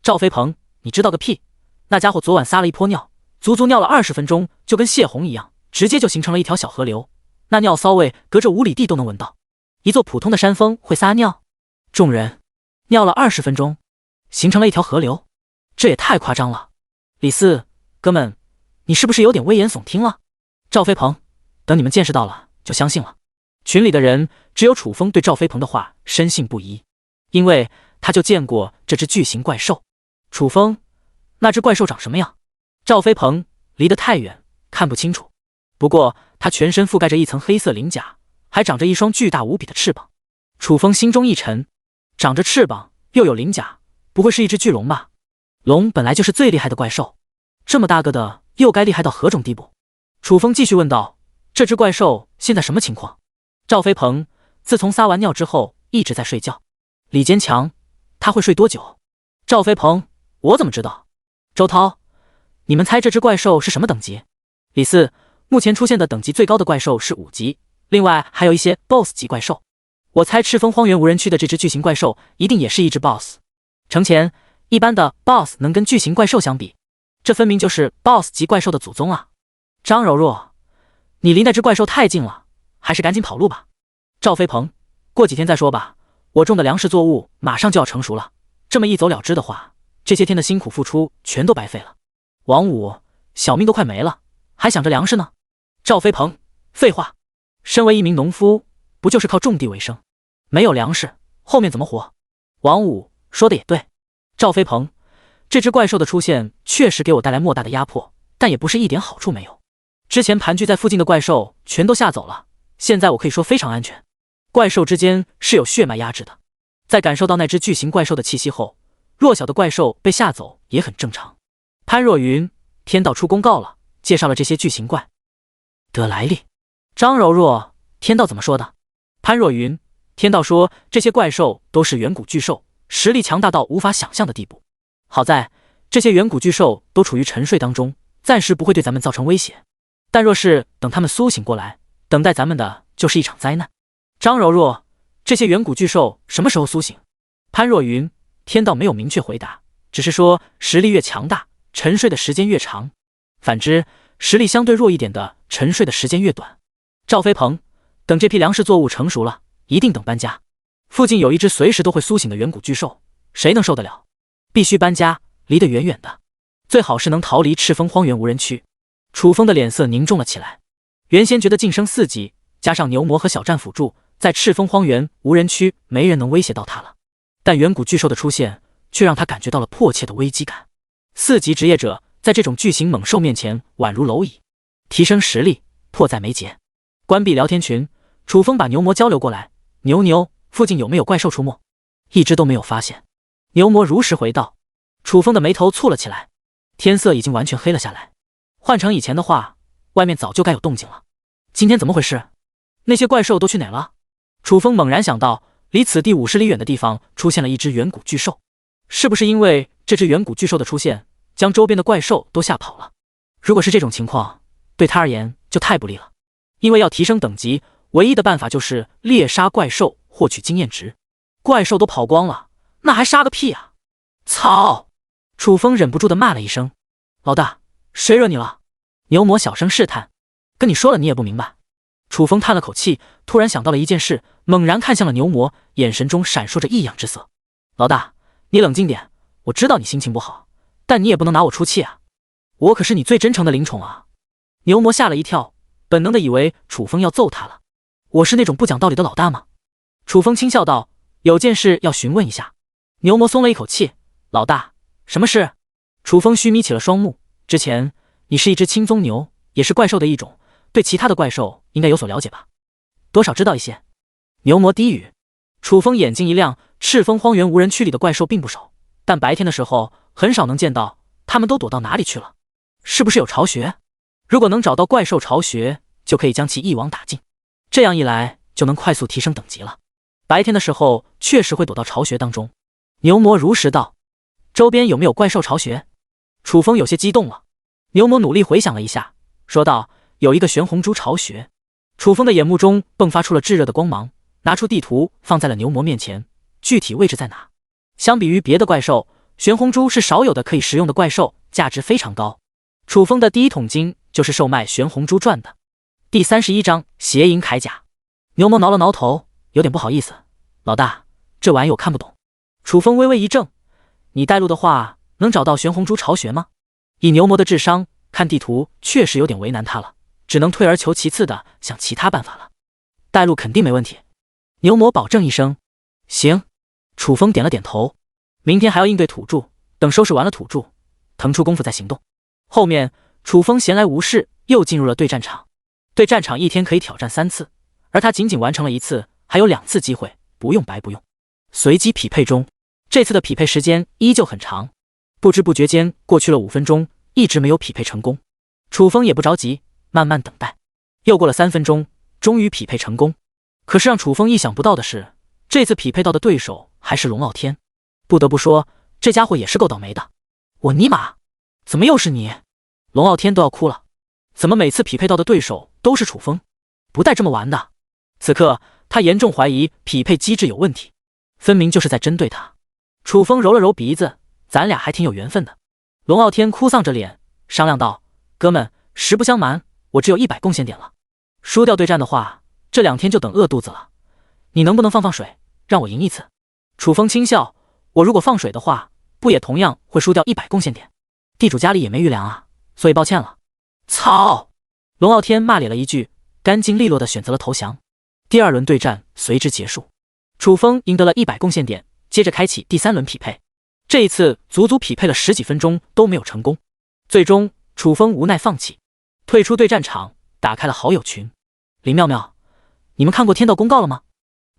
赵飞鹏，你知道个屁！那家伙昨晚撒了一泼尿，足足尿了20分钟，就跟泄洪一样，直接就形成了一条小河流。那尿骚味隔着5里地都能闻到。一座普通的山峰会撒尿？众人尿了20分钟，形成了一条河流，这也太夸张了。李四，哥们，你是不是有点危言耸听了？赵飞鹏，等你们见识到了就相信了。群里的人只有楚风对赵飞鹏的话深信不疑，因为他就见过这只巨型怪兽。楚风，那只怪兽长什么样？赵飞鹏，离得太远，看不清楚。不过他全身覆盖着一层黑色鳞甲，还长着一双巨大无比的翅膀。楚风心中一沉，长着翅膀又有鳞甲，不会是一只巨龙吧？龙本来就是最厉害的怪兽，这么大个的又该厉害到何种地步？楚风继续问道，这只怪兽现在什么情况？赵飞鹏，自从撒完尿之后一直在睡觉。李坚强，他会睡多久？赵飞鹏，我怎么知道？周涛，你们猜这只怪兽是什么等级？李四，目前出现的等级最高的怪兽是5级，另外还有一些 BOSS 级怪兽。我猜赤峰荒原无人区的这只巨型怪兽一定也是一只 BOSS。程前，一般的 BOSS 能跟巨型怪兽相比，这分明就是 BOSS 级怪兽的祖宗啊！张柔若，你离那只怪兽太近了，还是赶紧跑路吧。赵飞鹏，过几天再说吧，我种的粮食作物马上就要成熟了，这么一走了之的话，这些天的辛苦付出全都白费了。王五，小命都快没了，还想着粮食呢？赵飞鹏，废话，身为一名农夫，不就是靠种地为生？没有粮食，后面怎么活？王五说的也对。赵飞鹏，这只怪兽的出现确实给我带来莫大的压迫，但也不是一点好处没有。之前盘踞在附近的怪兽全都吓走了，现在我可以说非常安全。怪兽之间是有血脉压制的，在感受到那只巨型怪兽的气息后，弱小的怪兽被吓走也很正常。潘若云，天道出公告了，介绍了这些巨型怪的来历。张柔若，天道怎么说的？潘若云，天道说这些怪兽都是远古巨兽，实力强大到无法想象的地步。好在这些远古巨兽都处于沉睡当中，暂时不会对咱们造成威胁，但若是等他们苏醒过来，等待咱们的就是一场灾难。张柔若，这些远古巨兽什么时候苏醒？潘若云，天道没有明确回答，只是说实力越强大，沉睡的时间越长，反之实力相对弱一点的沉睡的时间越短。赵飞鹏，等这批粮食作物成熟了，一定等搬家。附近有一只随时都会苏醒的远古巨兽，谁能受得了？必须搬家，离得远远的，最好是能逃离赤峰荒原无人区。楚风的脸色凝重了起来，原先觉得晋升4级，加上牛魔和小战辅助，在赤峰荒原无人区没人能威胁到他了，但远古巨兽的出现却让他感觉到了迫切的危机感。4级职业者在这种巨型猛兽面前宛如蝼蚁，提升实力迫在眉睫。关闭聊天群，楚风把牛魔交流过来，牛牛，附近有没有怪兽出没？一直都没有发现。牛魔如实回道。楚风的眉头蹙了起来，天色已经完全黑了下来。换成以前的话，外面早就该有动静了。今天怎么回事？那些怪兽都去哪了？楚风猛然想到，离此地50里远的地方出现了一只远古巨兽，是不是因为这只远古巨兽的出现，将周边的怪兽都吓跑了？如果是这种情况，对他而言就太不利了。因为要提升等级，唯一的办法就是猎杀怪兽，获取经验值。怪兽都跑光了，那还杀个屁啊！操！楚风忍不住的骂了一声：“老大，谁惹你了？”牛魔小声试探：“跟你说了，你也不明白。”楚风叹了口气，突然想到了一件事，猛然看向了牛魔，眼神中闪烁着异样之色。“老大，你冷静点，我知道你心情不好，但你也不能拿我出气啊！我可是你最真诚的灵宠啊！”牛魔吓了一跳，本能的以为楚风要揍他了。“我是那种不讲道理的老大吗？”楚风轻笑道：“有件事要询问一下。”牛魔松了一口气：“老大，什么事？”楚风虚眯起了双目：“之前你是一只青鬃牛，也是怪兽的一种，对其他的怪兽应该有所了解吧？多少知道一些。”牛魔低语。楚风眼睛一亮：“赤峰荒原无人区里的怪兽并不少，但白天的时候很少能见到，他们都躲到哪里去了？是不是有巢穴？如果能找到怪兽巢穴，就可以将其一网打尽，这样一来就能快速提升等级了。白天的时候确实会躲到巢穴当中。”牛魔如实道。“周边有没有怪兽巢穴？”楚风有些激动了。牛魔努力回想了一下，说道：“有一个玄红珠巢穴。”楚风的眼目中迸发出了炙热的光芒，拿出地图放在了牛魔面前：“具体位置在哪？”相比于别的怪兽，玄红珠是少有的可以食用的怪兽，价值非常高。楚风的第一桶金就是售卖玄红珠赚的。第31章邪影铠甲。牛魔挠了挠头，有点不好意思：“老大，这玩意我看不懂。”楚风微微一怔：“你带路的话，能找到玄红珠巢穴吗？”以牛魔的智商，看地图确实有点为难他了，只能退而求其次的想其他办法了。“带路肯定没问题。”牛魔保证一声。“行。”楚风点了点头。明天还要应对土著，等收拾完了土著，腾出功夫再行动。后面楚风闲来无事，又进入了对战场。对战场一天可以挑战3次，而他仅仅完成了1次，还有2次机会，不用白不用。随机匹配中，这次的匹配时间依旧很长，不知不觉间过去了5分钟，一直没有匹配成功。楚风也不着急，慢慢等待。又过了3分钟，终于匹配成功。可是让楚风意想不到的是，这次匹配到的对手还是龙傲天。不得不说，这家伙也是够倒霉的。我尼玛，怎么又是你？龙傲天都要哭了。怎么每次匹配到的对手都是楚风？不带这么玩的。此刻他严重怀疑匹配机制有问题，分明就是在针对他。楚风揉了揉鼻子：“咱俩还挺有缘分的。”龙傲天哭丧着脸商量道：“哥们，实不相瞒，我只有100贡献点了。输掉对战的话，这2天就等饿肚子了。你能不能放水，让我赢一次？”楚风轻笑：“我如果放水的话，不也同样会输掉100贡献点？地主家里也没余粮啊，所以抱歉了。”操！龙傲天骂咧了一句，干净利落的选择了投降。第2轮对战随之结束，楚风赢得了100贡献点，接着开启第3轮匹配。这一次足足匹配了10几分钟都没有成功，最终楚风无奈放弃，退出对战场，打开了好友群。林妙妙，你们看过天道公告了吗？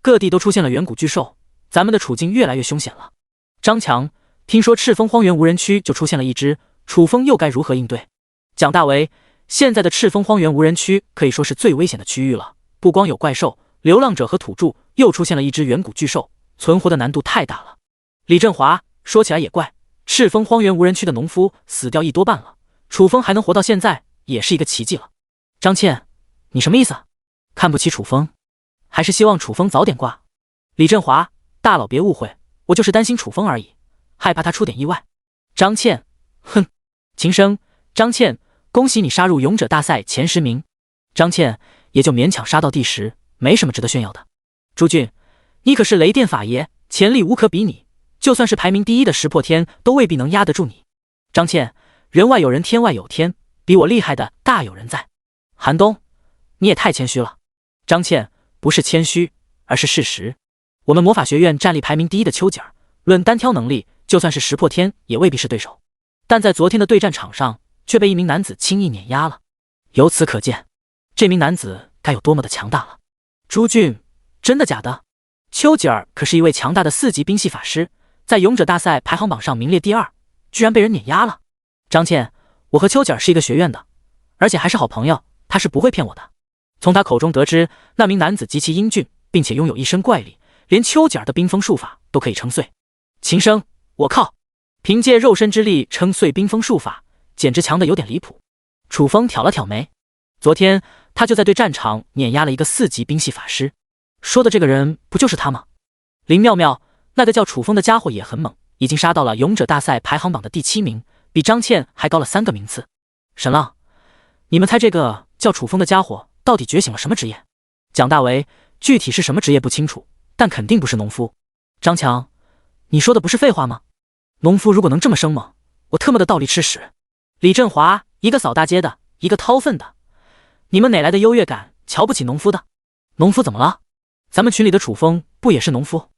各地都出现了远古巨兽，咱们的处境越来越凶险了。张强，听说赤峰荒原无人区就出现了一只，楚风又该如何应对？蒋大为，现在的赤峰荒原无人区可以说是最危险的区域了，不光有怪兽、流浪者和土著，又出现了一只远古巨兽，存活的难度太大了。李振华，说起来也怪，赤峰荒原无人区的农夫死掉1多半了，楚风还能活到现在也是一个奇迹了。张倩，你什么意思？看不起楚风，还是希望楚风早点挂？李振华，大佬别误会，我就是担心楚风而已，害怕他出点意外。张倩，哼。秦升，张倩，恭喜你杀入勇者大赛前10名。张倩也就勉强杀到第10，没什么值得炫耀的。朱俊，你可是雷电法爷，潜力无可比拟，就算是排名第1的石破天都未必能压得住你。张倩，人外有人，天外有天，比我厉害的大有人在。韩东，你也太谦虚了。张倩，不是谦虚，而是事实。我们魔法学院战力排名第1的丘吉尔，论单挑能力，就算是石破天也未必是对手，但在昨天的对战场上却被一名男子轻易碾压了。由此可见，这名男子该有多么的强大了。朱俊，真的假的？丘吉尔可是一位强大的4级兵系法师，在勇者大赛排行榜上名列第2，居然被人碾压了。张倩，我和丘吉尔是一个学院的，而且还是好朋友，他是不会骗我的。从他口中得知，那名男子极其英俊，并且拥有一身怪力，连丘吉尔的冰封术法都可以撑碎。秦升，我靠！凭借肉身之力撑碎冰封术法，简直强得有点离谱。楚风挑了挑眉，昨天他就在对战场碾压了一个4级兵系法师，说的这个人不就是他吗？林妙妙，那个叫楚风的家伙也很猛，已经杀到了勇者大赛排行榜的第7名，比张倩还高了3个名次。沈浪，你们猜这个叫楚风的家伙到底觉醒了什么职业？蒋大为，具体是什么职业不清楚，但肯定不是农夫。张强，你说的不是废话吗？农夫如果能这么生猛，我特么的倒立吃屎。李振华，一个扫大街的，一个掏粪的，你们哪来的优越感，瞧不起农夫的？农夫怎么了？咱们群里的楚风不也是农夫？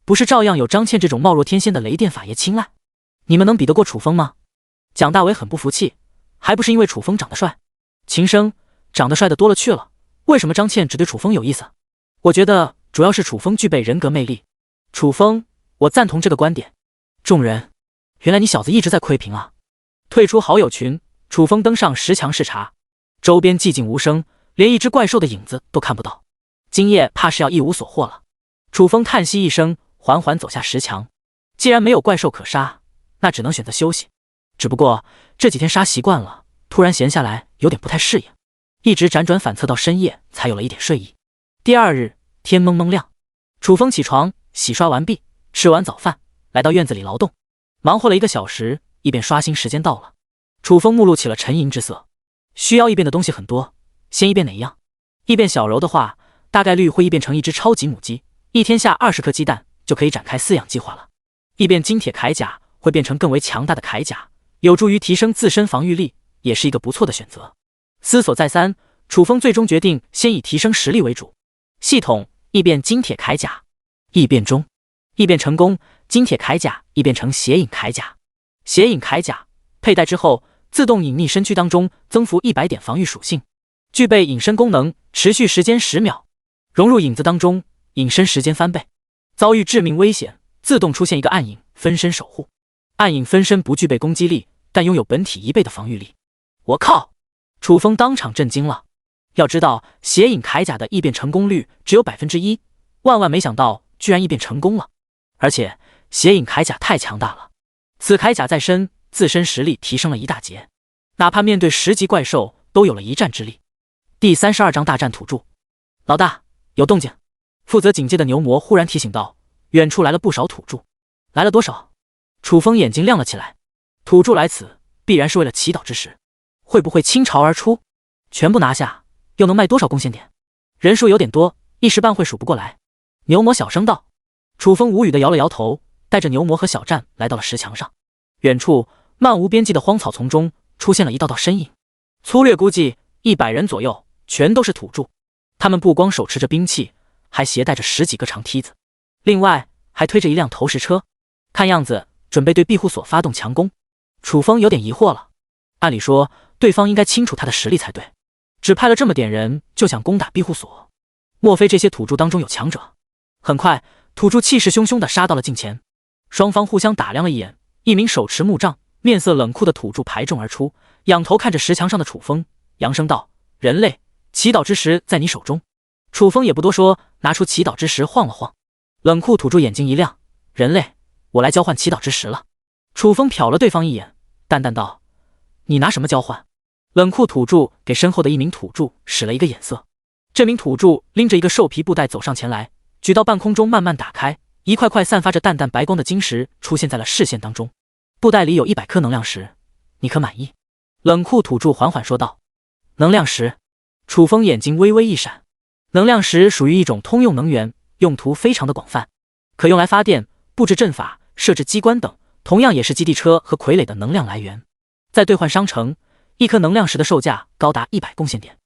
不是照样有张倩这种貌若天仙的雷电法爷青睐？你们能比得过楚风吗？蒋大为很不服气，还不是因为楚风长得帅？秦升，长得帅的多了去了，为什么张倩只对楚风有意思？我觉得主要是楚风具备人格魅力。楚风，我赞同这个观点。众人，原来你小子一直在窥屏啊！退出好友群，楚风登上10强视察，周边寂静无声，连一只怪兽的影子都看不到。今夜怕是要一无所获了。楚风叹息一声，缓缓走下10强。既然没有怪兽可杀，那只能选择休息。只不过这几天杀习惯了，突然闲下来有点不太适应，一直辗转反侧到深夜才有了一点睡意。第2日天蒙蒙亮，楚风起床，洗刷完毕，吃完早饭，来到院子里劳动，忙活了1个小时，一遍刷新时间到了。楚风目露起了沉吟之色，需要异变的东西很多，先异变哪一样？异变小柔的话，大概率会异变成一只超级母鸡，一天下20颗鸡蛋就可以展开饲养计划了。异变金铁铠甲会变成更为强大的铠甲，有助于提升自身防御力，也是一个不错的选择。思索再三，楚风最终决定先以提升实力为主。系统异变金铁铠甲，异变中，异变成功，金铁铠甲异变成血影铠甲。血影铠甲佩戴之后，自动隐匿身躯当中，增幅100点防御属性，具备隐身功能，持续时间10秒，融入影子当中，隐身时间翻倍。遭遇致命危险，自动出现一个暗影分身守护。暗影分身不具备攻击力，但拥有本体1倍的防御力。我靠！楚风当场震惊了。要知道血影铠甲的异变成功率只有 1%， 万没想到居然异变成功了。而且血影铠甲太强大了，此铠甲在身，自身实力提升了1大截，哪怕面对10级怪兽都有了一战之力。第32章大战土著。老大，有动静。负责警戒的牛魔忽然提醒道，远处来了不少土著。来了多少？楚风眼睛亮了起来。土著来此必然是为了祈祷之时，会不会倾巢而出？全部拿下又能卖多少贡献点？人数有点多，一时半会数不过来。牛魔小声道。楚风无语的摇了摇头，带着牛魔和小战来到了10强上。远处漫无边际的荒草丛中出现了一道道身影，粗略估计100人左右，全都是土著。他们不光手持着兵器，还携带着10几个长梯子，另外还推着一辆投石车，看样子准备对庇护所发动强攻。楚风有点疑惑了，按理说对方应该清楚他的实力才对，只派了这么点人就想攻打庇护所，莫非这些土著当中有强者？很快土著气势汹汹地杀到了近前，双方互相打量了一眼，一名手持木杖面色冷酷的土著排众而出，仰头看着10强上的楚风，扬声道，人类，祈祷之石在你手中。楚风也不多说，拿出祈祷之石晃了晃。冷酷土著眼睛一亮，人类，我来交换祈祷之石了。楚风瞟了对方一眼，淡淡道，你拿什么交换？冷酷土著给身后的一名土著使了一个眼色，这名土著拎着一个兽皮布袋走上前来，举到半空中慢慢打开，一块块散发着淡淡白光的晶石出现在了视线当中。布袋里有100颗能量石，你可满意？冷酷土著缓缓说道。能量石？楚风眼睛微微一闪。能量石属于一种通用能源，用途非常的广泛，可用来发电、布置阵法、设置机关等，同样也是基地车和傀儡的能量来源。在兑换商城，一颗能量石的售价高达100贡献点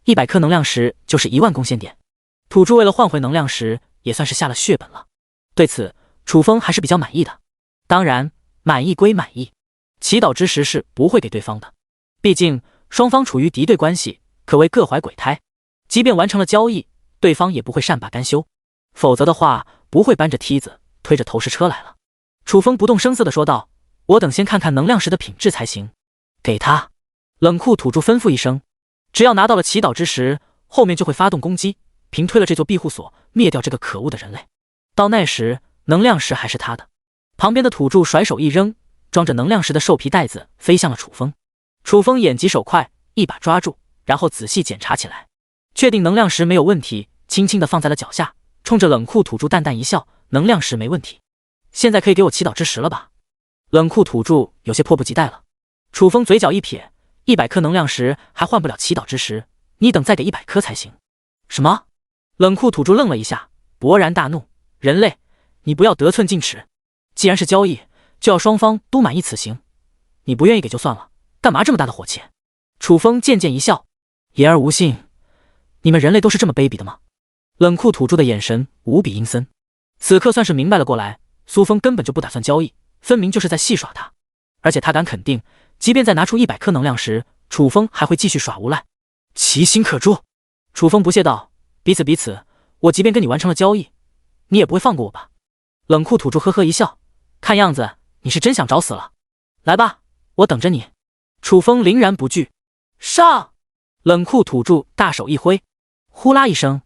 ，100颗能量石就是1万贡献点。土著为了换回能量石，也算是下了血本了。对此，楚风还是比较满意的。当然，满意归满意，祈祷之石是不会给对方的，毕竟双方处于敌对关系，可谓各怀鬼胎。即便完成了交易，对方也不会善罢甘休，否则的话，不会搬着梯子推着投石车来了。楚风不动声色地说道：“我等先看看能量石的品质才行。”给他！冷酷土著吩咐一声，只要拿到了祈祷之石，后面就会发动攻击，平推了这座庇护所，灭掉这个可恶的人类。到那时，能量石还是他的。旁边的土著甩手一扔，装着能量石的兽皮袋子飞向了楚风。楚风眼疾手快，一把抓住，然后仔细检查起来，确定能量石没有问题，轻轻地放在了脚下，冲着冷酷土著淡淡一笑：“能量石没问题，现在可以给我祈祷之石了吧？”冷酷土著有些迫不及待了。楚风嘴角一撇：“100颗能量石还换不了祈祷之石，你等再给100颗才行。”什么？冷酷土著愣了一下，勃然大怒：“人类，你不要得寸进尺！既然是交易，就要双方都满意此行。你不愿意给就算了，干嘛这么大的火气？”楚风渐渐一笑：“言而无信，你们人类都是这么卑鄙的吗？”冷酷土著的眼神无比阴森，此刻算是明白了过来，苏风根本就不打算交易，分明就是在戏耍他。而且他敢肯定，即便再拿出100颗能量石，楚风还会继续耍无赖。其心可诛！楚风不屑道：“彼此，我即便跟你完成了交易，你也不会放过我吧？”冷酷土著呵呵一笑：“看样子你是真想找死了。来吧，我等着你。”楚风凛然不惧，上！冷酷土著大手一挥，呼啦一声，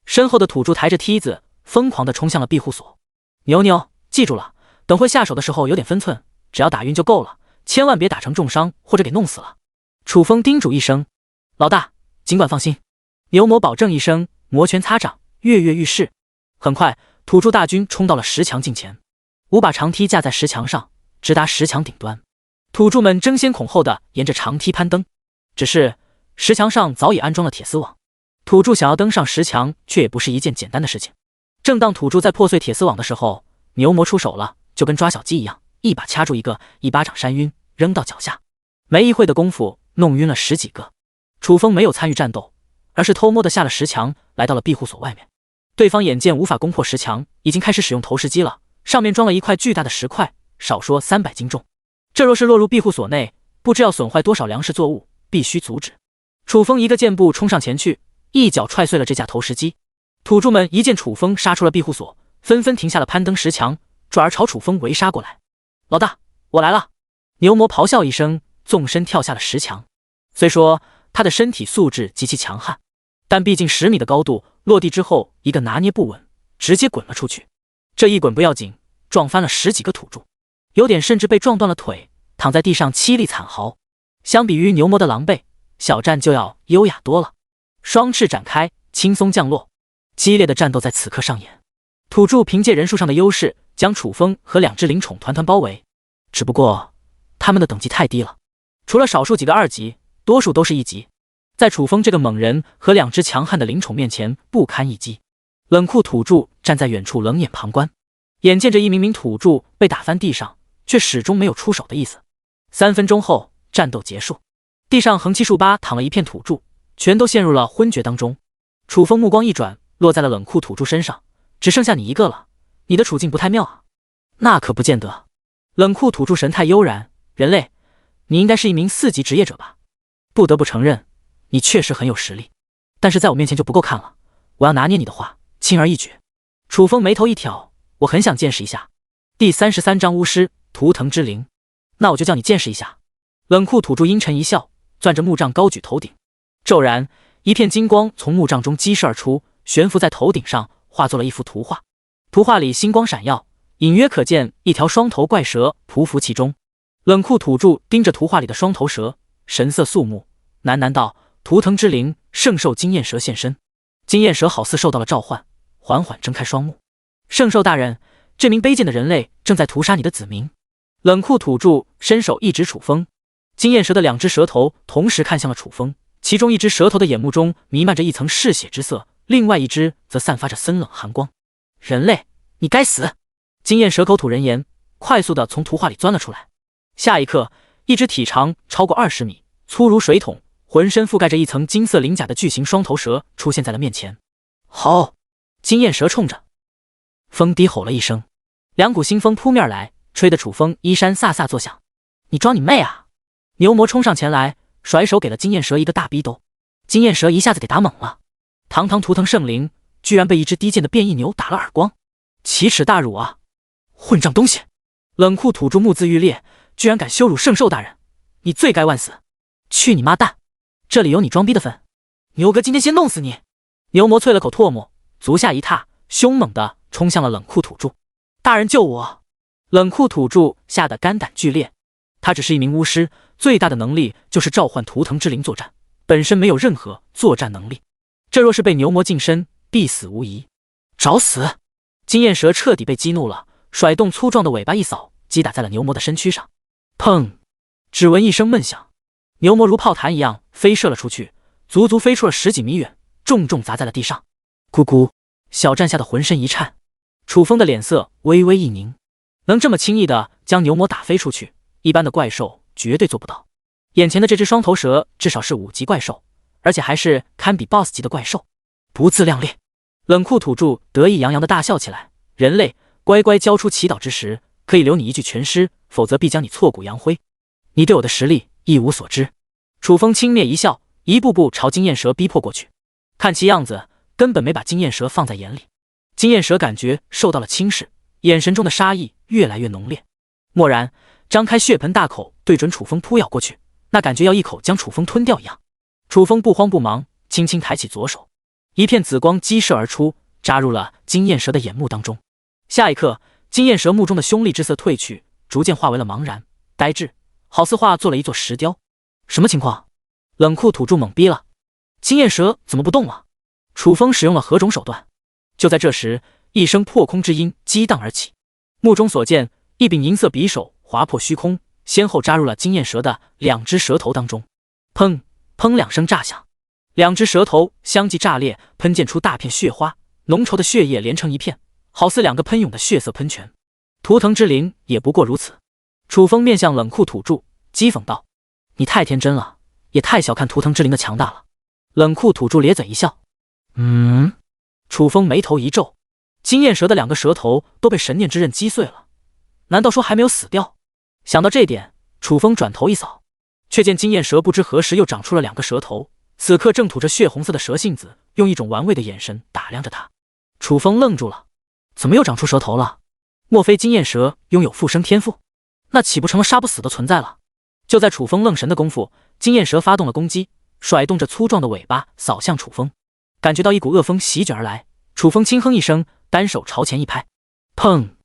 身后的土著抬着梯子疯狂地冲向了庇护所。牛，记住了，等会下手的时候有点分寸，只要打晕就够了，千万别打成重伤或者给弄死了。楚风叮嘱一声：“老大，尽管放心。”牛魔保证一声，摩拳擦掌，跃跃欲试。很快，土著大军冲到了石墙近前，5把长梯架在石墙上，直达石墙顶端。土著们争先恐后地沿着长梯攀登，只是石墙上早已安装了铁丝网，土著想要登上石墙却也不是一件简单的事情。正当土著在破碎铁丝网的时候，牛魔出手了，就跟抓小鸡一样，一把掐住一个，一巴掌扇晕，扔到脚下。没一会的功夫，弄晕了10几个。楚风没有参与战斗，而是偷摸地下了石墙，来到了庇护所外面。对方眼见无法攻破石墙，已经开始使用投石机了，上面装了一块巨大的石块，少说300斤重。这若是落入庇护所内，不知要损坏多少粮食作物，必须阻止。楚风一个箭步冲上前去，一脚踹碎了这架投石机。土著们一见楚风杀出了庇护所，纷纷停下了攀登石墙，转而朝楚风围杀过来。老大，我来了！牛魔咆哮一声，纵身跳下了石墙。虽说他的身体素质极其强悍，但毕竟10米的高度，落地之后一个拿捏不稳，直接滚了出去。这一滚不要紧，撞翻了10几个土著，有点甚至被撞断了腿，躺在地上凄厉惨嚎。相比于牛魔的狼狈，小战就要优雅多了。双翅展开，轻松降落，激烈的战斗在此刻上演。土著凭借人数上的优势，将楚风和2只灵宠团团包围。只不过他们的等级太低了，除了少数几个2级，多数都是1级。在楚风这个猛人和2只强悍的灵宠面前，不堪一击。冷酷土著站在远处冷眼旁观，眼见着一名名土著被打翻地上，却始终没有出手的意思。3分钟后，战斗结束，地上横七竖八躺了一片土著，全都陷入了昏厥当中。楚风目光一转，落在了冷酷土著身上：“只剩下你一个了，你的处境不太妙啊。”“那可不见得。”冷酷土著神态悠然：“人类，你应该是一名4级职业者吧？不得不承认，你确实很有实力，但是在我面前就不够看了。我要拿捏你的话，轻而易举。”楚风眉头一挑：“我很想见识一下。”第33章巫师图腾之灵。那我就叫你见识一下。冷酷土著阴沉一笑，攥着木杖高举头顶，骤然一片金光从木杖中激射而出，悬浮在头顶上，化作了一幅图画。图画里星光闪耀，隐约可见一条双头怪蛇匍匐其中。冷酷土著盯着图画里的双头蛇，神色肃穆，喃喃道：“图腾之灵，圣兽经验蛇现身。”经验蛇好似受到了召唤，缓缓睁开双目。“圣兽大人，这名卑贱的人类正在屠杀你的子民。”冷酷土著伸手一指楚风，经验蛇的2只舌头同时看向了楚风，其中一只舌头的眼目中弥漫着一层嗜血之色，另外一只则散发着森冷寒光。“人类，你该死！”经验蛇口吐人言，快速地从图画里钻了出来。下一刻，一只体长超过20米、粗如水桶、浑身覆盖着一层金色鳞甲的巨型双头蛇出现在了面前。吼！经验蛇冲着风低吼了一声，2股腥风扑面来，吹得楚风衣衫飒飒作响。“你装你妹啊！”牛魔冲上前来，甩手给了经验蛇一个大逼兜。经验蛇一下子给打懵了，堂堂图腾圣灵居然被一只低贱的变异牛打了耳光。奇耻大辱啊！混账东西！冷酷土著目眦欲裂，居然敢羞辱圣兽大人，你罪该万死！去你妈蛋！这里有你装逼的份！牛哥今天先弄死你！牛魔啐了口唾沫，足下一踏，凶猛地冲向了冷酷土著。大人救我！冷酷土著吓得肝胆俱裂。他只是一名巫师，最大的能力就是召唤图腾之灵作战，本身没有任何作战能力。这若是被牛魔近身，必死无疑。找死！金焰蛇彻底被激怒了，甩动粗壮的尾巴一扫，击打在了牛魔的身躯上。砰！只闻一声闷响，牛魔如炮弹一样飞射了出去，足足飞出了10几米远，重重砸在了地上。咕咕！小战吓得浑身一颤。楚风的脸色微微一凝，能这么轻易的将牛魔打飞出去，一般的怪兽绝对做不到。眼前的这只双头蛇至少是5级怪兽，而且还是堪比 BOSS 级的怪兽，不自量力！冷酷土著得意洋洋的大笑起来。人类，乖乖交出祈祷之时，可以留你一具全尸，否则必将你挫骨扬灰。你对我的实力一无所知。楚风轻蔑一笑，一步步朝金焰蛇逼迫过去。看其样子，根本没把金焰蛇放在眼里。金焰蛇感觉受到了轻视，眼神中的杀意越来越浓烈。蓦然，张开血盆大口对准楚风扑咬过去，那感觉要一口将楚风吞掉一样。楚风不慌不忙，轻轻抬起左手，一片紫光激射而出，扎入了金焰蛇的眼目当中。下一刻，金焰蛇目中的凶厉之色褪去，逐渐化为了茫然、呆滞，好似化作了一座石雕。什么情况？冷酷土著懵逼了，金焰蛇怎么不动了？楚风使用了何种手段？就在这时，一声破空之音激荡而起，目中所见，一柄银色匕首划破虚空，先后扎入了金焰蛇的2只舌头当中。砰砰2声炸响，2只舌头相继炸裂，喷溅出大片血花，浓稠的血液连成一片，好似2个喷涌的血色喷泉。图腾之灵也不过如此。楚风面向冷酷土著，讥讽道：“你太天真了，也太小看图腾之灵的强大了。”冷酷土著咧嘴一笑：“楚风眉头一皱，金焰蛇的2个舌头都被神念之刃击碎了，难道说还没有死掉？想到这点，楚风转头一扫，却见金焰蛇不知何时又长出了2个舌头，此刻正吐着血红色的蛇信子，用一种玩味的眼神打量着他。楚风愣住了，怎么又长出舌头了？莫非金焰蛇拥有复生天赋？那岂不成了杀不死的存在了？就在楚风愣神的功夫，金焰蛇发动了攻击，甩动着粗壮的尾巴扫向楚风。感觉到一股恶风席卷而来，楚风轻哼一声，单手朝前一拍，砰！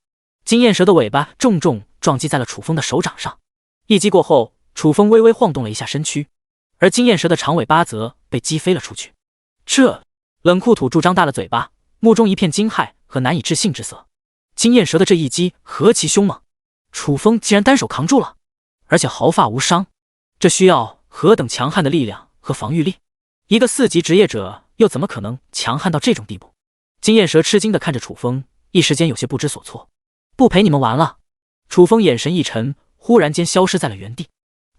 金焰蛇的尾巴重重撞击在了楚风的手掌上。一击过后，楚风微微晃动了一下身躯，而金焰蛇的长尾巴则被击飞了出去。冷酷土著张大了嘴巴，目中一片惊骇和难以置信之色。金焰蛇的这一击何其凶猛，楚风竟然单手扛住了，而且毫发无伤，这需要何等强悍的力量和防御力？一个4级职业者又怎么可能强悍到这种地步？金焰蛇吃惊地看着楚风，一时间有些不知所措。不陪你们玩了。楚风眼神一沉，忽然间消失在了原地。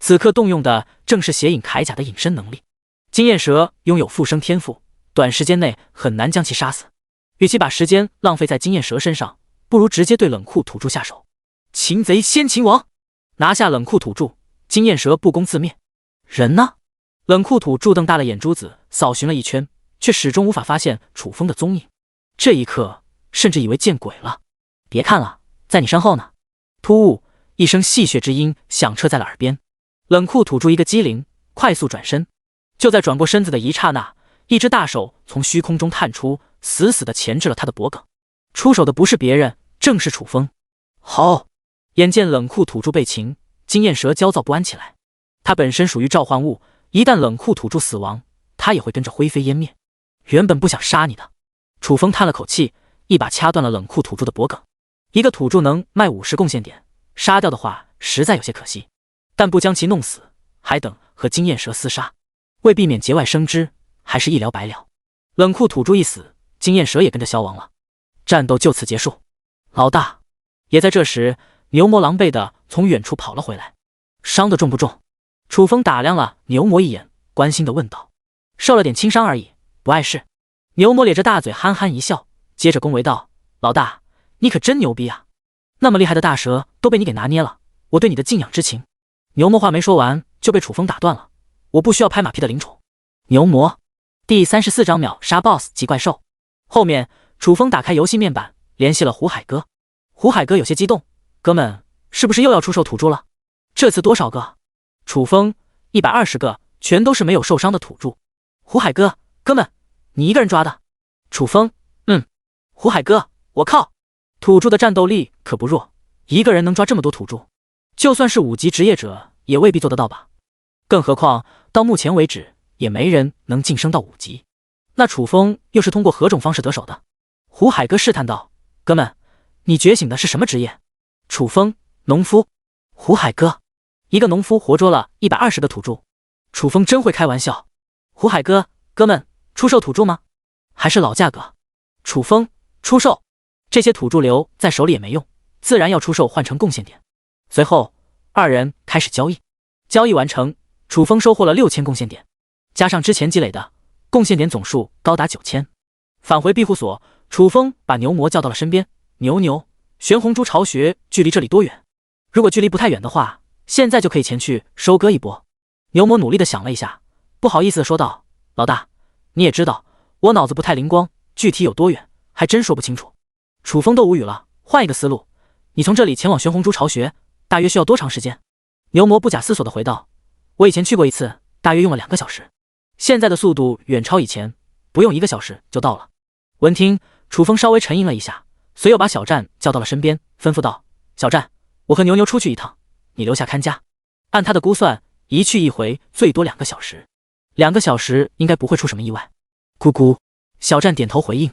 此刻动用的正是血影铠甲的隐身能力。金焰蛇拥有复生天赋，短时间内很难将其杀死。与其把时间浪费在金焰蛇身上，不如直接对冷酷土著下手。擒贼先擒王，拿下冷酷土著，金焰蛇不攻自灭。人呢？冷酷土著瞪大了眼珠子，扫寻了一圈，却始终无法发现楚风的踪影。这一刻，甚至以为见鬼了。别看了，在你身后呢。突兀，一声戏谑之音响彻在了耳边。冷酷土著一个机灵，快速转身。就在转过身子的一刹那，一只大手从虚空中探出，死死地钳制了他的脖颈。出手的不是别人，正是楚风。好！眼见冷酷土著被擒，金焰蛇焦躁不安起来。他本身属于召唤物，一旦冷酷土著死亡，他也会跟着灰飞烟灭。原本不想杀你的。楚风叹了口气，一把掐断了冷酷土著的脖颈。一个土著能卖50贡献点，杀掉的话实在有些可惜，但不将其弄死，还等和金焰蛇厮杀，为避免节外生枝，还是一了百了。冷酷土著一死，金焰蛇也跟着消亡了，战斗就此结束。老大！也在这时，牛魔狼狈的从远处跑了回来。伤得重不重？楚风打量了牛魔一眼，关心的问道。受了点轻伤而已，不碍事。牛魔咧着大嘴憨憨一笑，接着恭维道：老大，你可真牛逼啊！那么厉害的大蛇都被你给拿捏了，我对你的敬仰之情。牛魔话没说完就被楚风打断了。我不需要拍马屁的灵宠。牛魔第34章秒杀 BOSS 级怪兽。后面楚风打开游戏面板，联系了胡海哥。胡海哥有些激动，哥们，是不是又要出售土著了？这次多少个？楚风120个，全都是没有受伤的土著。胡海哥，哥们，你一个人抓的？楚风，胡海哥，我靠，土著的战斗力可不弱，一个人能抓这么多土著，就算是5级职业者也未必做得到吧。更何况到目前为止也没人能晋升到5级。那楚风又是通过何种方式得手的？胡海哥试探道，哥们，你觉醒的是什么职业？楚风，农夫。胡海哥，一个农夫活捉了120个土著，楚风真会开玩笑。胡海哥，哥们，出售土著吗？还是老价格？楚风，出售。这些土著留在手里也没用，自然要出售换成贡献点。随后二人开始交易，交易完成，楚风收获了6000贡献点，加上之前积累的贡献点总数高达9000。返回庇护所，楚风把牛魔叫到了身边。牛，玄红珠巢穴距离这里多远？如果距离不太远的话，现在就可以前去收割一波。牛魔努力的想了一下，不好意思的说道，老大，你也知道我脑子不太灵光，具体有多远还真说不清楚。楚风都无语了，换一个思路，你从这里前往玄红珠巢穴大约需要多长时间？牛魔不假思索的回道，我以前去过一次，大约用了2个小时，现在的速度远超以前，不用1个小时就到了。闻听，楚风稍微沉吟了一下，随又把小战叫到了身边，吩咐道，小战，我和牛出去一趟，你留下看家。按他的估算，一去一回最多2个小时，2个小时应该不会出什么意外。咕咕，小战点头回应。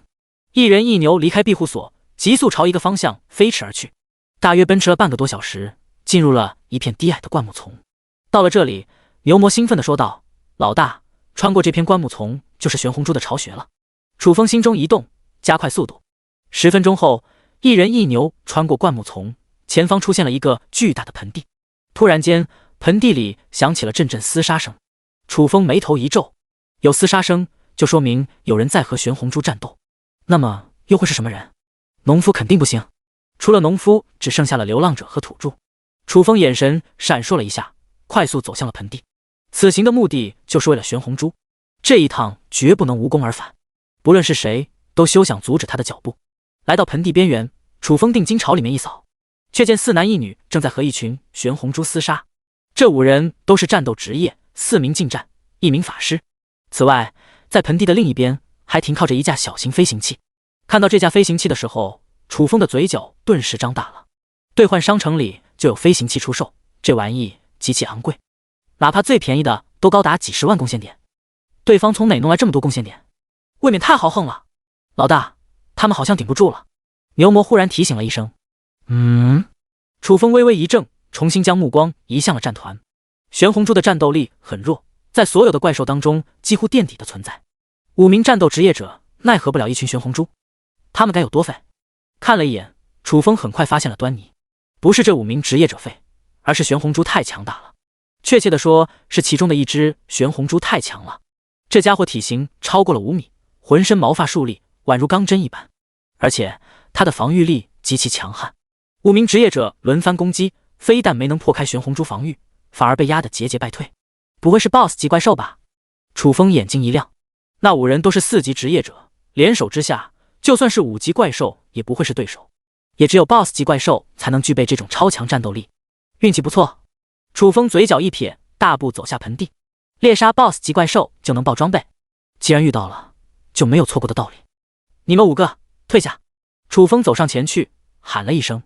一人一牛离开庇护所，急速朝一个方向飞驰而去。大约奔驰了半个多小时，进入了一片低矮的灌木丛。到了这里，牛魔兴奋地说道，老大，穿过这片灌木丛就是玄红珠的巢穴了。楚风心中一动，加快速度。10分钟后，一人一牛穿过灌木丛，前方出现了一个巨大的盆地。突然间，盆地里响起了阵阵厮杀声。楚风眉头一皱，有厮杀声就说明有人在和玄红珠战斗，那么又会是什么人？农夫肯定不行，除了农夫，只剩下了流浪者和土著。楚风眼神闪烁了一下，快速走向了盆地。此行的目的就是为了玄红珠，这一趟绝不能无功而返，不论是谁都休想阻止他的脚步。来到盆地边缘，楚风定睛朝里面一扫，却见4男1女正在和一群玄红珠厮杀。这5人都是战斗职业，4名近战，1名法师。此外，在盆地的另一边还停靠着一架小型飞行器。看到这架飞行器的时候，楚风的嘴角顿时张大了。兑换商城里就有飞行器出售，这玩意极其昂贵，哪怕最便宜的都高达几10万贡献点。对方从哪弄来这么多贡献点？未免太豪横了。老大，他们好像顶不住了。牛魔忽然提醒了一声。楚风微微一怔，重新将目光移向了战团。玄红珠的战斗力很弱，在所有的怪兽当中几乎垫底的存在。5名战斗职业者奈何不了一群玄红珠，他们该有多废？看了一眼，楚风很快发现了端倪，不是这5名职业者废，而是玄红珠太强大了。确切的说，是其中的一只玄红珠太强了。这家伙体型超过了5米，浑身毛发竖立，宛如钢针一般，而且他的防御力极其强悍。5名职业者轮番攻击，非但没能破开玄红珠防御，反而被压得节节败退。不会是 BOSS 级怪兽吧？楚风眼睛一亮，那5人都是4级职业者，联手之下，就算是5级怪兽也不会是对手，也只有 BOSS 级怪兽才能具备这种超强战斗力。运气不错。楚风嘴角一撇，大步走下盆地。猎杀 BOSS 级怪兽就能爆装备，既然遇到了，就没有错过的道理。你们5个退下！楚风走上前去，喊了一声。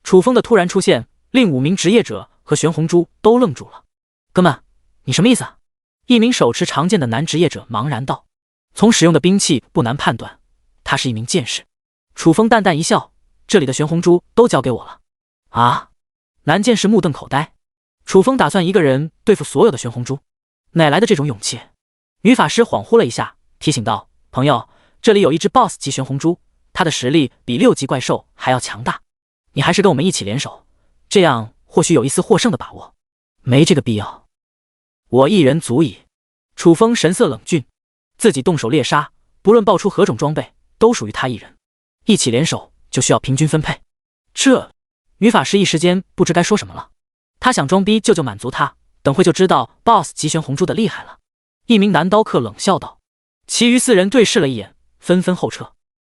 楚风的突然出现，令5名职业者和玄红珠都愣住了。哥们，你什么意思啊？一名手持长剑的男职业者茫然道。从使用的兵器不难判断，他是一名剑士。楚风淡淡一笑，这里的玄红珠都交给我了。啊！男剑士目瞪口呆。楚风打算一个人对付所有的玄红珠，哪来的这种勇气？女法师恍惚了一下，提醒道，朋友，这里有一只 BOSS 级玄红珠，他的实力比6级怪兽还要强大，你还是跟我们一起联手，这样或许有一丝获胜的把握。没这个必要，我一人足矣。楚风神色冷峻，自己动手猎杀，不论爆出何种装备，都属于他一人，一起联手就需要平均分配。这女法师一时间不知该说什么了。她想装逼就满足他，等会就知道 BOSS 级玄红珠的厉害了。一名男刀客冷笑道。其余4人对视了一眼，纷纷后撤。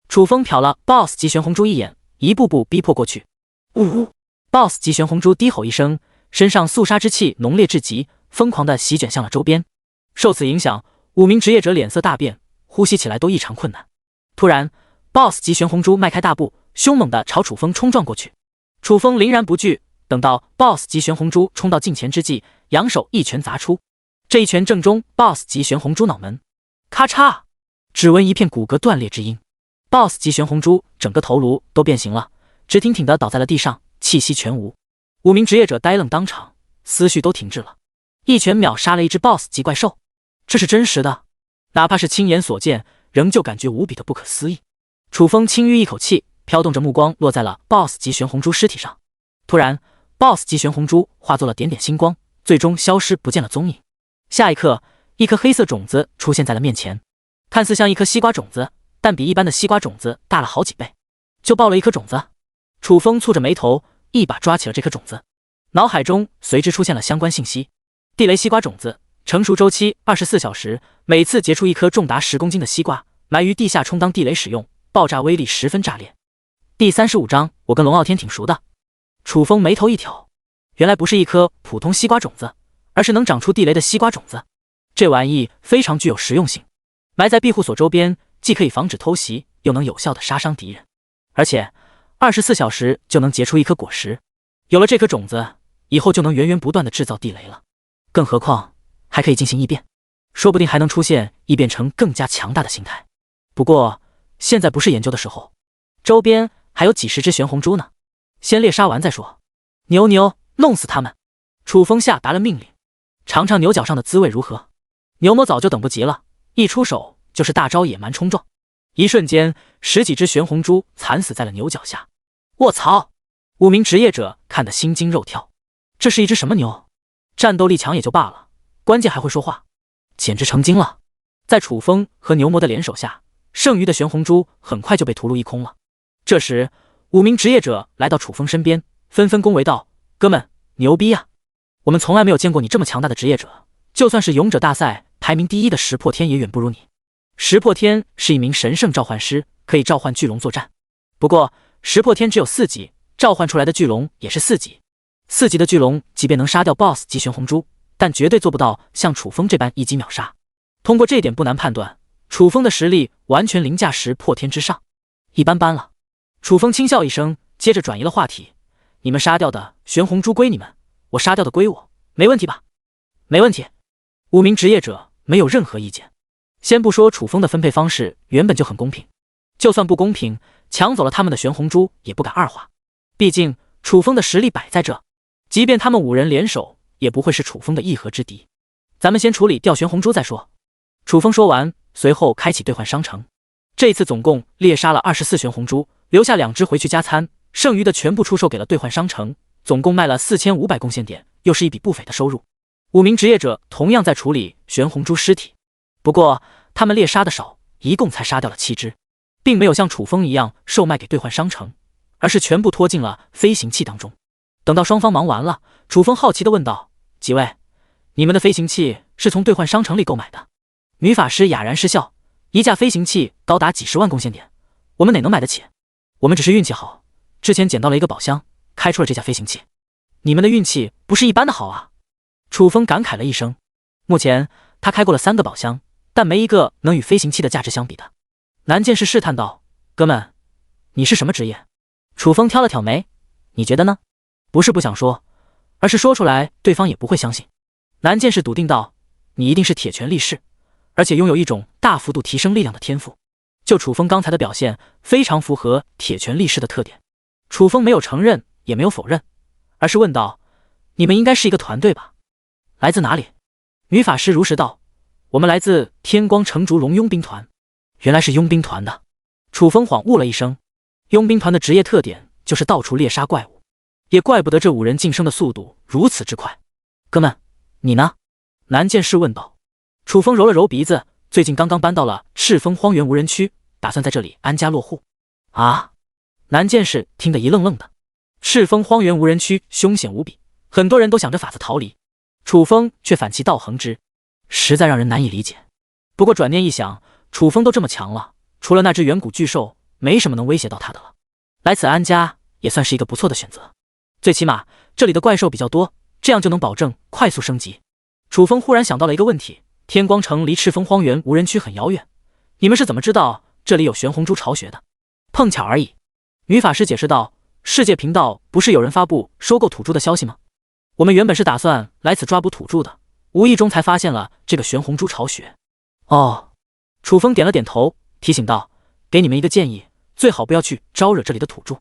楚风瞟了 BOSS 级玄红珠一眼，一步步逼迫过去。呜呜 ！BOSS 级玄红珠低吼一声，身上肃杀之气浓烈至极，疯狂地席卷向了周边。受此影响，5名职业者脸色大变，呼吸起来都异常困难。突然 ，BOSS 级玄红珠迈开大步，凶猛地朝楚风冲撞过去。楚风凛然不惧，等到 BOSS 级玄红珠冲到近前之际，扬手一拳砸出。这一拳正中 BOSS 级玄红珠脑门，咔嚓！只闻一片骨骼断裂之音。BOSS 级玄红珠整个头颅都变形了，直挺挺地倒在了地上，气息全无。5名职业者呆愣当场，思绪都停滞了。一拳秒杀了一只 BOSS 级怪兽，这是真实的，哪怕是亲眼所见，仍旧感觉无比的不可思议。楚风轻吁一口气，飘动着目光落在了 BOSS 级玄红珠尸体上。突然 ，BOSS 级玄红珠化作了点点星光，最终消失不见了踪影。下一刻，一颗黑色种子出现在了面前，看似像一颗西瓜种子，但比一般的西瓜种子大了好几倍。就爆了一颗种子。楚风蹙着眉头，一把抓起了这颗种子，脑海中随之出现了相关信息：地雷西瓜种子，成熟周期24小时，每次结出一颗重达10公斤的西瓜，埋于地下充当地雷使用，爆炸威力十分炸裂。第35章，我跟龙傲天挺熟的。楚风眉头一挑，原来不是一颗普通西瓜种子，而是能长出地雷的西瓜种子。这玩意非常具有实用性，埋在庇护所周边，既可以防止偷袭，又能有效的杀伤敌人，而且24小时就能结出一颗果实。有了这颗种子，以后就能源源不断的制造地雷了。更何况还可以进行异变，说不定还能出现异变成更加强大的形态。不过现在不是研究的时候，周边还有几十只玄红珠呢，先猎杀完再说。牛牛，弄死他们！楚风下达了命令。尝尝牛角上的滋味如何？牛魔早就等不及了，一出手就是大招野蛮冲撞，一瞬间10几只玄红珠惨死在了牛角下。卧槽！5名职业者看得心惊肉跳，这是一只什么牛？战斗力强也就罢了，关键还会说话，简直成精了。在楚风和牛魔的联手下，剩余的玄红珠很快就被屠戮一空了。这时5名职业者来到楚风身边，纷纷恭维道：哥们，牛逼啊！我们从来没有见过你这么强大的职业者，就算是勇者大赛排名第1的石破天也远不如你。石破天是一名神圣召唤师，可以召唤巨龙作战。不过石破天只有4级，召唤出来的巨龙也是4级。4级的巨龙即便能杀掉 BOSS 级玄红珠，但绝对做不到像楚风这般一击秒杀。通过这点不难判断，楚风的实力完全凌驾石破天之上。一般般了。楚风轻笑一声，接着转移了话题：你们杀掉的玄红珠归你们，我杀掉的归我，没问题吧？没问题。5名职业者没有任何意见。先不说楚风的分配方式原本就很公平，就算不公平，抢走了他们的玄红珠也不敢二话。毕竟楚风的实力摆在这，即便他们5人联手，也不会是楚风的一合之敌。咱们先处理掉玄红珠再说。楚风说完，随后开启兑换商城。这次总共猎杀了24玄红珠，留下2只回去加餐，剩余的全部出售给了兑换商城，总共卖了4500贡献点，又是一笔不菲的收入。5名职业者同样在处理玄红珠尸体，不过他们猎杀的少，一共才杀掉了7只，并没有像楚风一样售卖给兑换商城，而是全部拖进了飞行器当中。等到双方忙完了，楚风好奇地问道：几位，你们的飞行器是从兑换商城里购买的？女法师哑然失笑：一架飞行器高达几10万贡献点，我们哪能买得起？我们只是运气好，之前捡到了一个宝箱，开出了这架飞行器。你们的运气不是一般的好啊！楚风感慨了一声。目前他开过了3个宝箱，但没一个能与飞行器的价值相比的。南剑士试探道：哥们，你是什么职业？楚风挑了挑眉：你觉得呢？不是不想说，而是说出来对方也不会相信。南剑士笃定道：你一定是铁拳力士，而且拥有一种大幅度提升力量的天赋。就楚风刚才的表现，非常符合铁拳力士的特点。楚风没有承认，也没有否认，而是问道：你们应该是一个团队吧？来自哪里？女法师如实道：我们来自天光城烛龙佣兵团。原来是佣兵团的。楚风恍悟了一声，佣兵团的职业特点就是到处猎杀怪物，也怪不得这5人晋升的速度如此之快。哥们，你呢？南剑士问道。楚风揉了揉鼻子，最近刚刚搬到了赤峰荒原无人区，打算在这里安家落户。啊！南剑士听得一愣愣的。赤峰荒原无人区凶险无比，很多人都想着法子逃离，楚风却反其道横之，实在让人难以理解。不过转念一想，楚风都这么强了，除了那只远古巨兽，没什么能威胁到他的了。来此安家也算是一个不错的选择，最起码这里的怪兽比较多，这样就能保证快速升级。楚风忽然想到了一个问题，天光城离赤峰荒原无人区很遥远，你们是怎么知道这里有玄红珠巢穴的？碰巧而已。女法师解释道，世界频道不是有人发布收购土著的消息吗？我们原本是打算来此抓捕土著的，无意中才发现了这个玄红珠巢穴。哦，楚风点了点头，提醒道，给你们一个建议，最好不要去招惹这里的土著。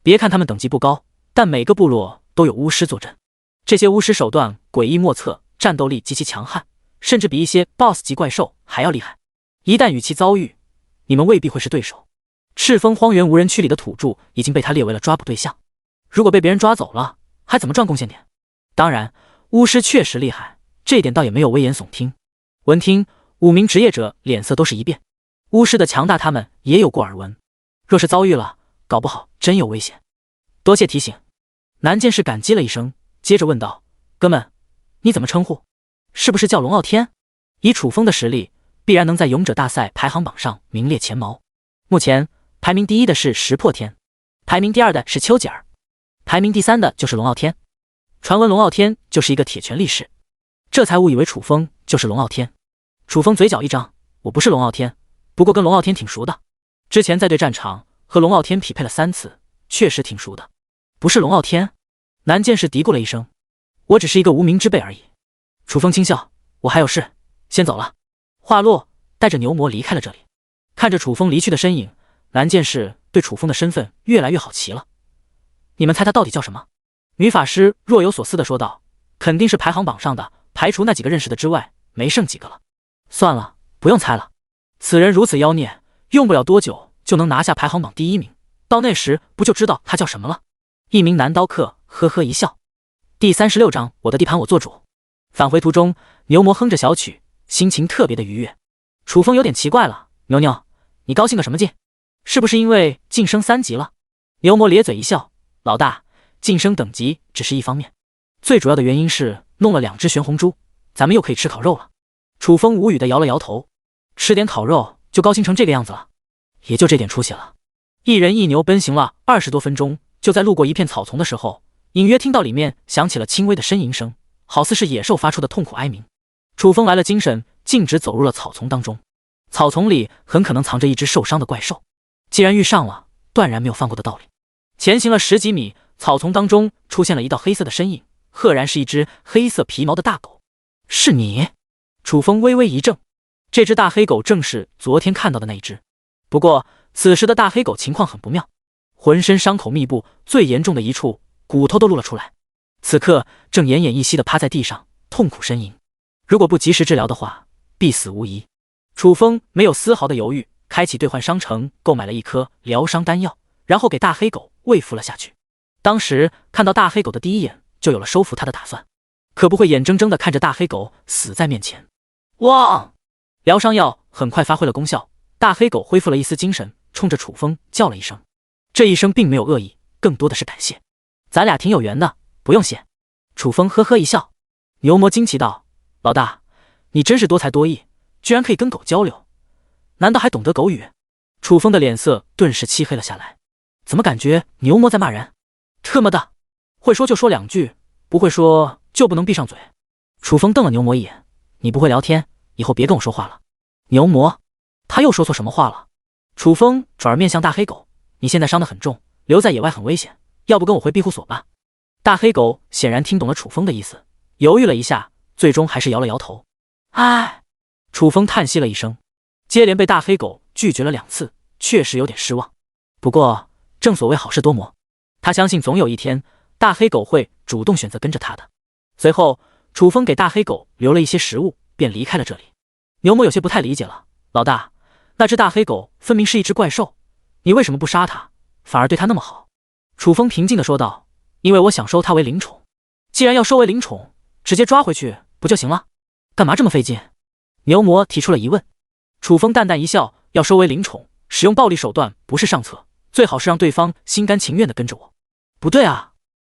别看他们等级不高，但每个部落都有巫师坐镇，这些巫师手段诡异莫测，战斗力极其强悍，甚至比一些 BOSS 级怪兽还要厉害。一旦与其遭遇，你们未必会是对手。赤峰荒原无人区里的土著已经被他列为了抓捕对象，如果被别人抓走了，还怎么赚贡献点？当然，巫师确实厉害，这一点倒也没有危言耸听。闻听5名职业者脸色都是一变，巫师的强大他们也有过耳闻，若是遭遇了，搞不好真有危险。多谢提醒。南剑士感激了一声，接着问道，哥们，你怎么称呼？是不是叫龙傲天？以楚风的实力，必然能在勇者大赛排行榜上名列前茅。目前排名第1的是石破天，排名第2的是丘吉尔，排名第3的就是龙傲天。传闻龙傲天就是一个铁拳力士，这才误以为楚风就是龙傲天。楚风嘴角一张，我不是龙傲天，不过跟龙傲天挺熟的，之前在对战场和龙傲天匹配了3次，确实挺熟的。不是龙傲天？南剑士嘀咕了一声，我只是一个无名之辈而已。楚风轻笑，我还有事，先走了。话落，带着牛魔离开了这里。看着楚风离去的身影，南剑士对楚风的身份越来越好奇了。你们猜他到底叫什么？女法师若有所思地说道，肯定是排行榜上的，排除那几个认识的之外，没剩几个了。算了，不用猜了，此人如此妖孽，用不了多久就能拿下排行榜第1名，到那时不就知道他叫什么了？一名男刀客呵呵一笑。第36章，我的地盘我做主。返回途中，牛魔哼着小曲，心情特别的愉悦。楚风有点奇怪了，牛牛，你高兴个什么劲？是不是因为晋升3级了？牛魔咧嘴一笑，老大，晋升等级只是一方面，最主要的原因是弄了2只玄红珠，咱们又可以吃烤肉了。楚风无语的摇了摇头，吃点烤肉就高兴成这个样子了，也就这点出息了。一人一牛奔行了20多分钟，就在路过一片草丛的时候，隐约听到里面响起了轻微的呻吟声，好似是野兽发出的痛苦哀鸣。楚风来了精神，径直走入了草丛当中。草丛里很可能藏着一只受伤的怪兽，既然遇上了，断然没有放过的道理。前行了10几米，草丛当中出现了一道黑色的身影，赫然是一只黑色皮毛的大狗。是你？楚风微微一怔，这只大黑狗正是昨天看到的那一只。不过此时的大黑狗情况很不妙，浑身伤口密布，最严重的一处骨头都露了出来，此刻正奄奄一息地趴在地上痛苦呻吟。如果不及时治疗的话，必死无疑。楚风没有丝毫的犹豫，开启兑换商城，购买了1颗疗伤丹药，然后给大黑狗喂服了下去。当时看到大黑狗的第一眼，就有了收服它的打算，可不会眼睁睁地看着大黑狗死在面前。汪！疗伤药很快发挥了功效，大黑狗恢复了一丝精神，冲着楚风叫了一声。这一声并没有恶意，更多的是感谢。咱俩挺有缘的，不用谢。楚风呵呵一笑。牛魔惊奇道，老大，你真是多才多艺，居然可以跟狗交流，难道还懂得狗语？楚风的脸色顿时漆黑了下来，怎么感觉牛魔在骂人？特么的，会说就说2句，不会说就不能闭上嘴。楚风瞪了牛魔一眼，你不会聊天，以后别跟我说话了。牛魔，他又说错什么话了？楚风转而面向大黑狗，你现在伤得很重，留在野外很危险，要不跟我回庇护所吧？大黑狗显然听懂了楚风的意思，犹豫了一下，最终还是摇了摇头。唉，楚风叹息了一声，接连被大黑狗拒绝了2次，确实有点失望。不过正所谓好事多磨，他相信总有一天大黑狗会主动选择跟着他的。随后楚风给大黑狗留了一些食物，便离开了这里。牛魔有些不太理解了，老大，那只大黑狗分明是一只怪兽，你为什么不杀它，反而对它那么好？楚风平静地说道，因为我想收它为灵宠。既然要收为灵宠，直接抓回去不就行了？干嘛这么费劲？牛魔提出了疑问。楚风淡淡一笑，要收为灵宠，使用暴力手段不是上策，最好是让对方心甘情愿地跟着我。不对啊，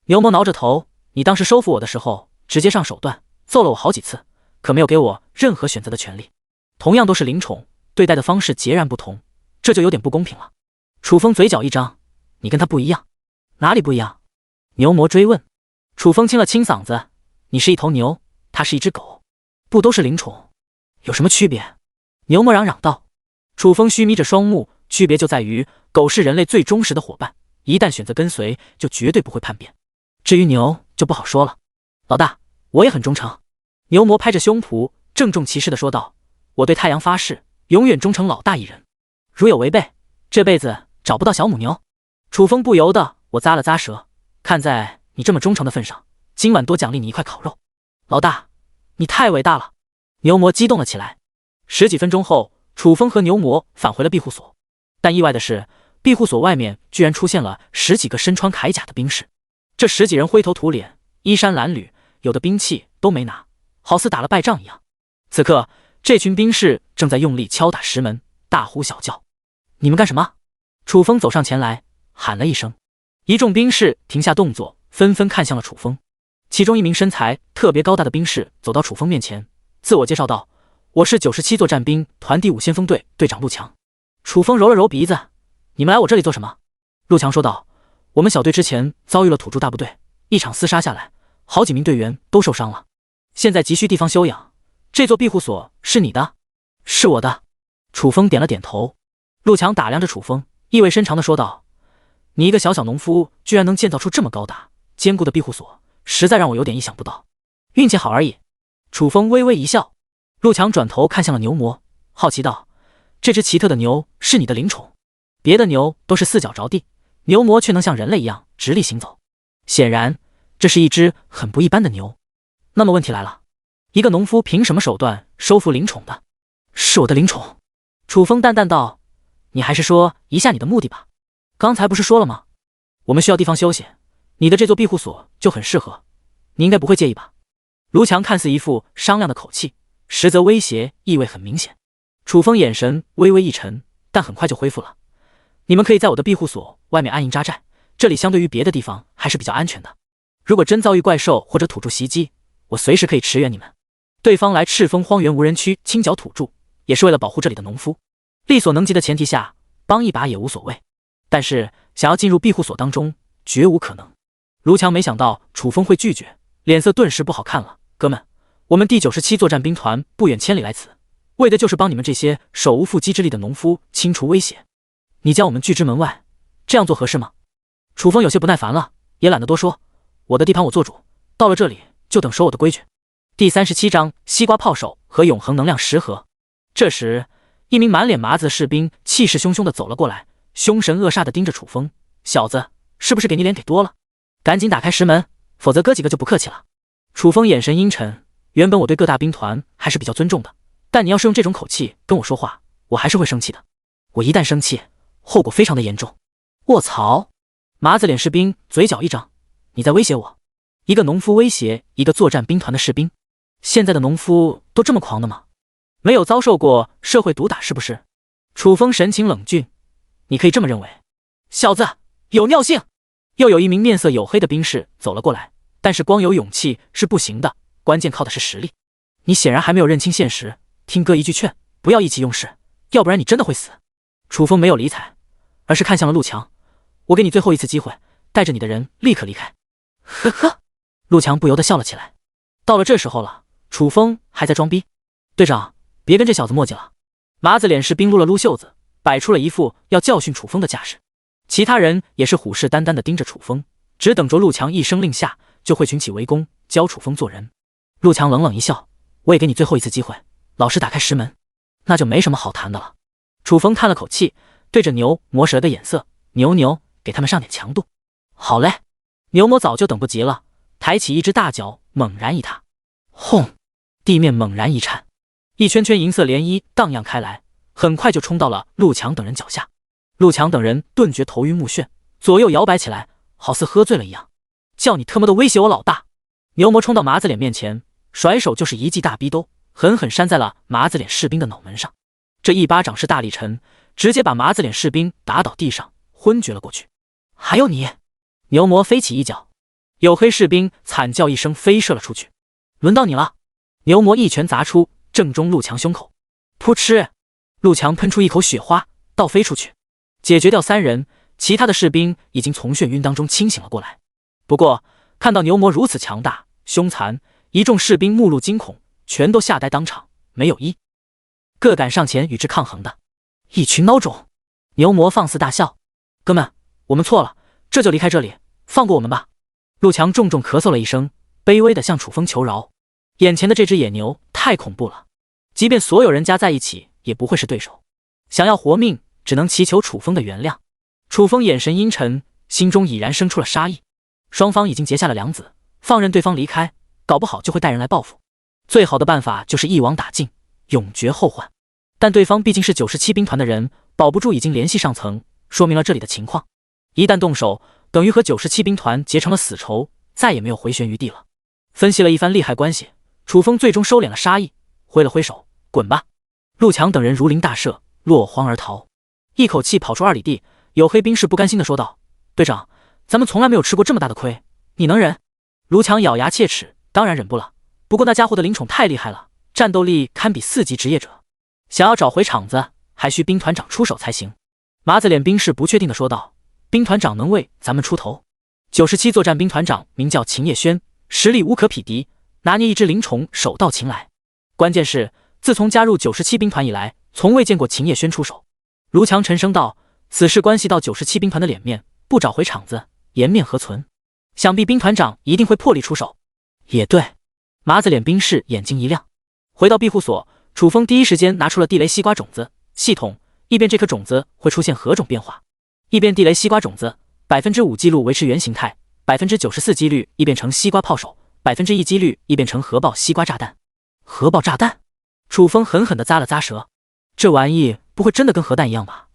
牛魔挠着头，你当时收服我的时候直接上手段，揍了我好几次，可没有给我任何选择的权利。同样都是灵宠，对待的方式截然不同，这就有点不公平了。楚风嘴角一张，你跟他不一样。哪里不一样？牛魔追问。楚风清了清嗓子，你是一头牛，他是一只狗，不都是灵宠，有什么区别？牛魔嚷嚷道。楚风虚眯着双目，区别就在于狗是人类最忠实的伙伴，一旦选择跟随，就绝对不会叛变。至于牛就不好说了。老大，我也很忠诚。牛魔拍着胸脯，郑重其事地说道，我对太阳发誓，永远忠诚老大一人，如有违背，这辈子找不到小母牛。楚风不由得我咂了咂舌，看在你这么忠诚的份上，今晚多奖励你一块烤肉。老大，你太伟大了。牛魔激动了起来。十几分钟后，楚风和牛魔返回了庇护所，但意外的是，庇护所外面居然出现了十几个身穿铠甲的兵士。这十几人灰头土脸，衣衫褴褛，有的兵器都没拿，好似打了败仗一样。此刻，这群兵士正在用力敲打石门，大呼小叫。你们干什么？楚风走上前来，喊了一声。一众兵士停下动作，纷纷看向了楚风。其中一名身材特别高大的兵士走到楚风面前，自我介绍道，我是97作战兵团第5先锋队队长陆强。楚风揉了揉鼻子，你们来我这里做什么？陆强说道，我们小队之前遭遇了土著大部队，一场厮杀下来，好几名队员都受伤了，现在急需地方休养。这座庇护所是你的？是我的。楚风点了点头。陆强打量着楚风，意味深长地说道，你一个小小农夫居然能建造出这么高大坚固的庇护所，实在让我有点意想不到。运气好而已。楚风微微一笑。陆强转头看向了牛魔，好奇道，这只奇特的牛是你的灵宠？别的牛都是四脚着地，牛魔却能像人类一样直立行走，显然这是一只很不一般的牛。那么问题来了，一个农夫凭什么手段收服灵宠的？是我的灵宠。楚风淡淡道，你还是说一下你的目的吧。刚才不是说了吗？我们需要地方休息，你的这座庇护所就很适合，你应该不会介意吧？卢强看似一副商量的口气，实则威胁意味很明显。楚风眼神微微一沉，但很快就恢复了。你们可以在我的庇护所外面安营扎寨，这里相对于别的地方还是比较安全的。如果真遭遇怪兽或者土著袭击，我随时可以驰援你们。对方来赤峰荒原无人区清剿土著，也是为了保护这里的农夫，力所能及的前提下，帮一把也无所谓。但是想要进入庇护所当中，绝无可能。卢强没想到楚风会拒绝，脸色顿时不好看了。哥们，我们第97作战兵团不远千里来此，为的就是帮你们这些手无缚鸡之力的农夫清除威胁。你将我们拒之门外，这样做合适吗？楚风有些不耐烦了，也懒得多说，我的地盘我做主，到了这里就等守我的规矩。第37章西瓜炮手和永恒能量10盒。这时，一名满脸麻子的士兵气势汹汹地走了过来，凶神恶煞地盯着楚风，小子，是不是给你脸给多了？赶紧打开石门，否则哥几个就不客气了。楚风眼神阴沉，原本我对各大兵团还是比较尊重的，但你要是用这种口气跟我说话，我还是会生气的。我一旦生气，后果非常的严重。卧槽！麻子脸士兵嘴角一张，你在威胁我？一个农夫威胁一个作战兵团的士兵？现在的农夫都这么狂的吗？没有遭受过社会毒打是不是？楚风神情冷峻，你可以这么认为。小子，有尿性！又有一名面色黝黑的兵士走了过来，但是光有勇气是不行的，关键靠的是实力。你显然还没有认清现实，听哥一句劝，不要意气用事，要不然你真的会死。楚风没有理睬，而是看向了陆强，我给你最后一次机会，带着你的人立刻离开。呵呵，陆强不由得笑了起来。到了这时候了，楚风还在装逼。队长，别跟这小子墨迹了。麻子脸士兵撸了撸袖子，摆出了一副要教训楚风的架势。其他人也是虎视眈眈地盯着楚风，只等着陆强一声令下，就会群起围攻，教楚风做人。陆强冷冷一笑，我也给你最后一次机会，老实打开石门，那就没什么好谈的了。楚风叹了口气，对着牛魔使了个眼色，牛，给他们上点强度。好嘞。牛魔早就等不及了，抬起一只大脚猛然一踏，轰！地面猛然一颤，一圈圈银色涟漪荡漾开来，很快就冲到了陆强等人脚下。陆强等人顿觉头晕目眩，左右摇摆起来，好似喝醉了一样。叫你他妈的威胁我老大！牛魔冲到麻子脸面前，甩手就是一记大逼兜，狠狠扇在了麻子脸士兵的脑门上。这一巴掌是大力沉，直接把麻子脸士兵打倒地上，昏厥了过去。还有你！牛魔飞起一脚，黝黑士兵惨叫一声飞射了出去。轮到你了！牛魔一拳砸出，正中陆强胸口。噗嗤！陆强喷出一口雪花，倒飞出去。解决掉3人，其他的士兵已经从眩晕当中清醒了过来。不过看到牛魔如此强大凶残，一众士兵目露惊恐，全都吓呆当场，没有一个敢上前与之抗衡的。一群孬种！牛魔放肆大笑：“哥们，我们错了，这就离开这里，放过我们吧。”陆强重重咳嗽了一声，卑微地向楚风求饶。眼前的这只野牛太恐怖了，即便所有人加在一起也不会是对手。想要活命，只能祈求楚风的原谅。楚风眼神阴沉，心中已然生出了杀意。双方已经结下了梁子，放任对方离开，搞不好就会带人来报复。最好的办法就是一网打尽，永绝后患。但对方毕竟是97兵团的人，保不住已经联系上层，说明了这里的情况。一旦动手，等于和97兵团结成了死仇，再也没有回旋余地了。分析了一番利害关系，楚风最终收敛了杀意，挥了挥手：“滚吧！”陆强等人如临大赦，落荒而逃，一口气跑出2里地。有黑兵士不甘心地说道：“队长，咱们从来没有吃过这么大的亏，你能忍？”卢强咬牙切齿：“当然忍不了，不过那家伙的灵宠太厉害了，战斗力堪比4级职业者，想要找回场子，还需兵团长出手才行。”麻子脸兵士不确定地说道：“兵团长能为咱们出头？97作战兵团长名叫秦叶轩，实力无可匹敌，拿捏一只灵宠手到擒来。关键是自从加入97兵团以来，从未见过秦叶轩出手。”卢强沉声道：“此事关系到97兵团的脸面，不找回场子，颜面何存？想必兵团长一定会破例出手。”也对，麻子脸兵士眼睛一亮。回到庇护所，楚风第一时间拿出了地雷西瓜种子系统，一边这颗种子会出现何种变化，一边地雷西瓜种子 5% 几率维持原形态， 94% 几率易变成西瓜炮手， 1% 几率易变成核爆西瓜炸弹。核爆炸弹？楚风狠狠地咂了咂舌，这玩意不会真的跟核弹一样吧？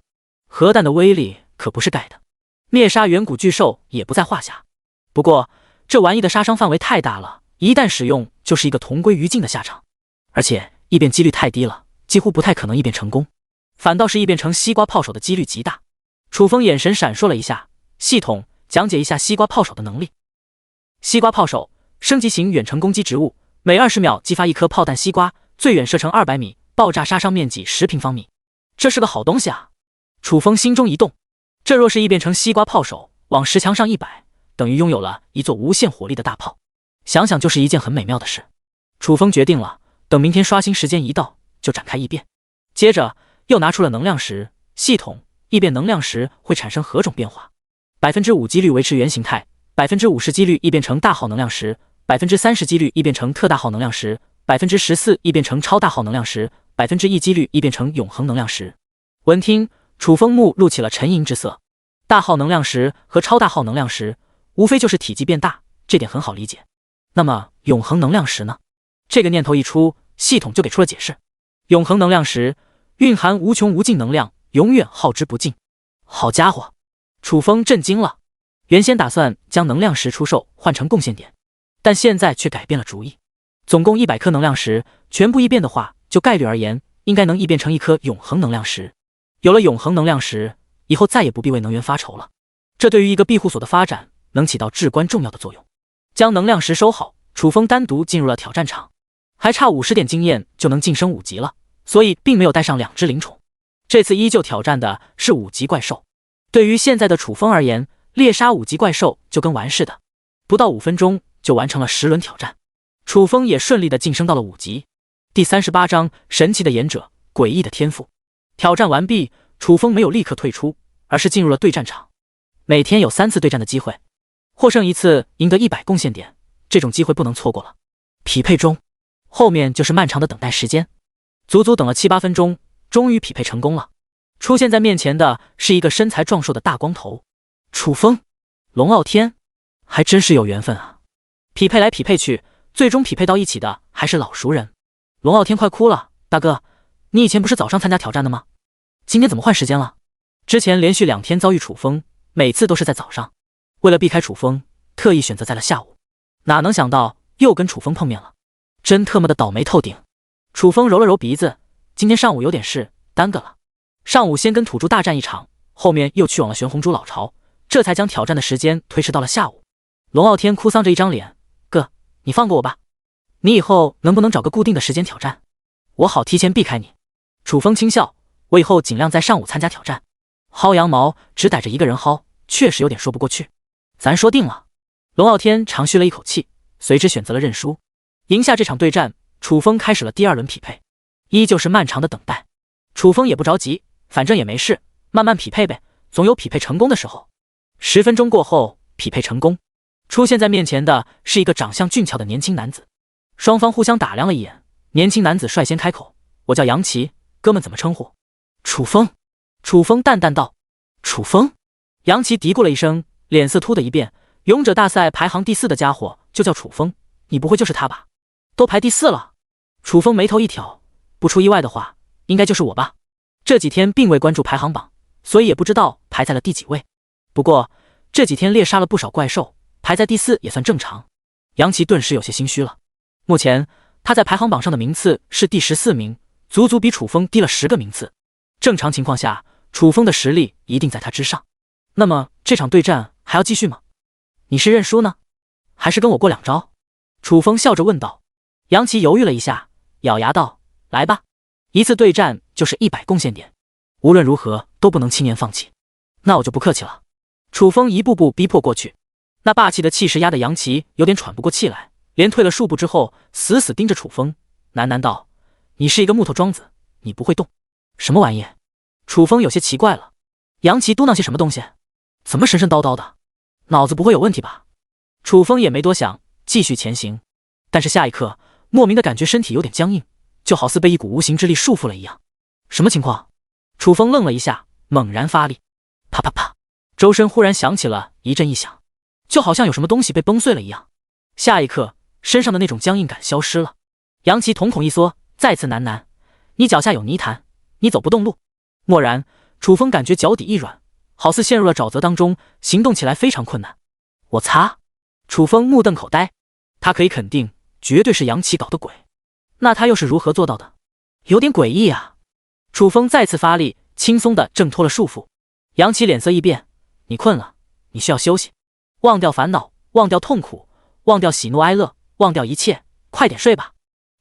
核弹的威力可不是盖的，灭杀远古巨兽也不在话下。不过这玩意的杀伤范围太大了，一旦使用就是一个同归于尽的下场，而且异变几率太低了，几乎不太可能异变成功，反倒是异变成西瓜炮手的几率极大。楚风眼神闪烁了一下，系统讲解一下西瓜炮手的能力。西瓜炮手，升级型远程攻击植物，每20秒激发一颗炮弹西瓜，最远射程200米，爆炸杀伤面积10平方米。这是个好东西啊！楚风心中一动，这若是异变成西瓜炮手，往石墙上1摆，等于拥有了一座无限火力的大炮，想想就是一件很美妙的事。楚风决定了，等明天刷新时间一到，就展开异变。接着又拿出了能量石系统，异变能量石会产生何种变化？ 5% 几率维持原形态， 50% 几率异变成大号能量石， 30% 几率异变成特大号能量石， 14% 异变成超大号能量石， 1% 几率异变成永恒能量石。闻听，楚风目露起了沉吟之色。大号能量石和超大号能量石无非就是体积变大，这点很好理解。那么永恒能量石呢？这个念头一出，系统就给出了解释。永恒能量石蕴含无穷无尽能量，永远耗之不尽。好家伙，楚风震惊了。原先打算将能量石出售换成贡献点，但现在却改变了主意。总共100颗能量石，全部异变的话，就概率而言，应该能异变成一颗永恒能量石。有了永恒能量石，以后再也不必为能源发愁了。这对于一个庇护所的发展能起到至关重要的作用。将能量石收好，楚风单独进入了挑战场，还差50点经验就能晋升5级了，所以并没有带上2只灵宠。这次依旧挑战的是5级怪兽。对于现在的楚风而言，猎杀5级怪兽就跟玩似的，不到5分钟就完成了10轮挑战。楚风也顺利的晋升到了5级。第38章神奇的演者，诡异的天赋。挑战完毕，楚风没有立刻退出，而是进入了对战场。每天有3次对战的机会，获胜1次赢得100贡献点，这种机会不能错过了。匹配中，后面就是漫长的等待时间。足足等了7、8分钟，终于匹配成功了。出现在面前的是一个身材壮硕的大光头。楚风、龙傲天，还真是有缘分啊！匹配来匹配去，最终匹配到一起的还是老熟人。龙傲天快哭了，大哥，你以前不是早上参加挑战的吗？今天怎么换时间了？之前连续2天遭遇楚风，每次都是在早上，为了避开楚风，特意选择在了下午。哪能想到又跟楚风碰面了，真特么的倒霉透顶。楚风揉了揉鼻子，今天上午有点事，耽搁了。上午先跟土著大战一场，后面又去往了玄红猪老巢，这才将挑战的时间推迟到了下午。龙傲天哭丧着一张脸，哥，你放过我吧，你以后能不能找个固定的时间挑战，我好提前避开你。楚风轻笑，我以后尽量在上午参加挑战。薅羊毛只逮着一个人薅，确实有点说不过去。咱说定了。龙傲天长吁了一口气，随之选择了认输。赢下这场对战，楚风开始了第2轮匹配，依旧是漫长的等待。楚风也不着急，反正也没事，慢慢匹配呗，总有匹配成功的时候。10分钟过后，匹配成功，出现在面前的是一个长相俊俏的年轻男子。双方互相打量了一眼，年轻男子率先开口：“我叫杨奇，哥们怎么称呼？”楚风。楚风淡淡道：“楚风。”杨奇嘀咕了一声，脸色突的一变：“勇者大赛排行第4的家伙就叫楚风，你不会就是他吧？都排第4了。”楚风眉头一挑，不出意外的话，应该就是我吧。这几天并未关注排行榜，所以也不知道排在了第几位。不过这几天猎杀了不少怪兽，排在第4也算正常。杨奇顿时有些心虚了。目前他在排行榜上的名次是第14名，足足比楚风低了10个名次。正常情况下，楚风的实力一定在他之上。那么这场对战还要继续吗？你是认输呢，还是跟我过2招？楚风笑着问道。杨奇犹豫了一下，咬牙道：“来吧，一次对战就是100贡献点，无论如何都不能轻言放弃。”那我就不客气了。楚风一步步逼迫过去，那霸气的气势压得杨奇有点喘不过气来，连退了数步之后，死死盯着楚风，喃喃道：“你是一个木头桩子，你不会动。”什么玩意？楚风有些奇怪了，杨奇嘟囔些什么东西？怎么神神叨叨的？脑子不会有问题吧？楚风也没多想，继续前行。但是下一刻，莫名的感觉身体有点僵硬，就好似被一股无形之力束缚了一样。什么情况？楚风愣了一下，猛然发力，啪啪啪，周身忽然响起了一阵异响，就好像有什么东西被崩碎了一样。下一刻，身上的那种僵硬感消失了。杨奇瞳孔一缩，再次喃喃：“你脚下有泥潭，你走不动路。”蓦然，楚风感觉脚底一软，好似陷入了沼泽当中，行动起来非常困难。我擦！楚风目瞪口呆，他可以肯定，绝对是杨奇搞的鬼。那他又是如何做到的？有点诡异啊！楚风再次发力，轻松地挣脱了束缚。杨奇脸色一变：“你困了，你需要休息，忘掉烦恼，忘掉痛苦，忘掉喜怒哀乐，忘掉一切，快点睡吧。”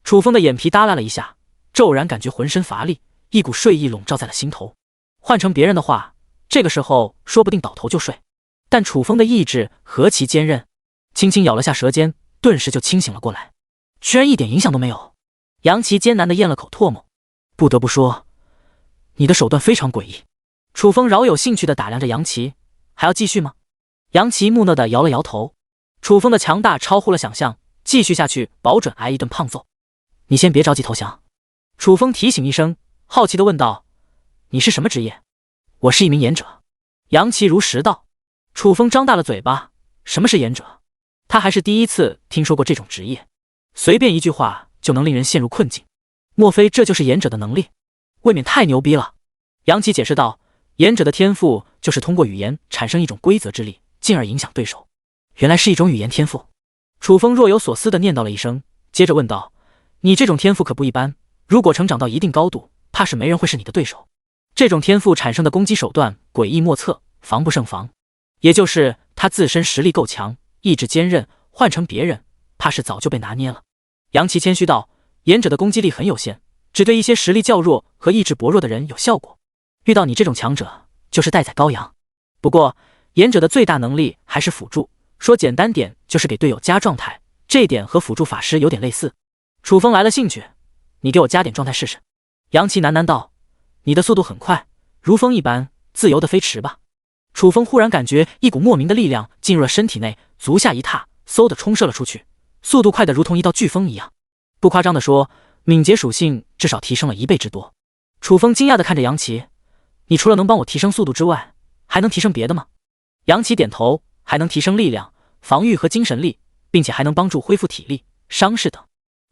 楚风的眼皮耷拉了一下，骤然感觉浑身乏力，一股睡意笼罩在了心头。换成别人的话，这个时候说不定倒头就睡，但楚风的意志何其坚韧，轻轻咬了下舌尖，顿时就清醒了过来，居然一点影响都没有。杨奇艰难地咽了口唾沫，不得不说，你的手段非常诡异。楚风饶有兴趣地打量着杨奇，还要继续吗？杨奇木讷地摇了摇头。楚风的强大超乎了想象，继续下去保准挨一顿胖揍。你先别着急投降。楚风提醒一声，好奇地问道：“你是什么职业？”我是一名演者。杨奇如实道。楚风张大了嘴巴，什么是演者？他还是第一次听说过这种职业，随便一句话就能令人陷入困境，莫非这就是演者的能力？未免太牛逼了。杨奇解释道，演者的天赋就是通过语言产生一种规则之力，进而影响对手。原来是一种语言天赋。楚风若有所思地念叨了一声，接着问道：“你这种天赋可不一般，如果成长到一定高度，怕是没人会是你的对手。这种天赋产生的攻击手段诡异莫测，防不胜防。也就是他自身实力够强，意志坚韧，换成别人，怕是早就被拿捏了。”杨奇谦虚道：“演者的攻击力很有限，只对一些实力较弱和意志薄弱的人有效果。遇到你这种强者，就是待宰羔羊。不过，演者的最大能力还是辅助，说简单点，就是给队友加状态，这点和辅助法师有点类似。”楚风来了兴趣：“你给我加点状态试试。”杨奇喃喃道：“你的速度很快，如风一般，自由的飞驰吧。”楚风忽然感觉一股莫名的力量进入了身体内，足下一踏，嗖的冲射了出去，速度快得如同一道飓风一样。不夸张地说，敏捷属性至少提升了1倍之多。楚风惊讶地看着杨奇：“你除了能帮我提升速度之外，还能提升别的吗？”杨奇点头：“还能提升力量、防御和精神力，并且还能帮助恢复体力、伤势等。”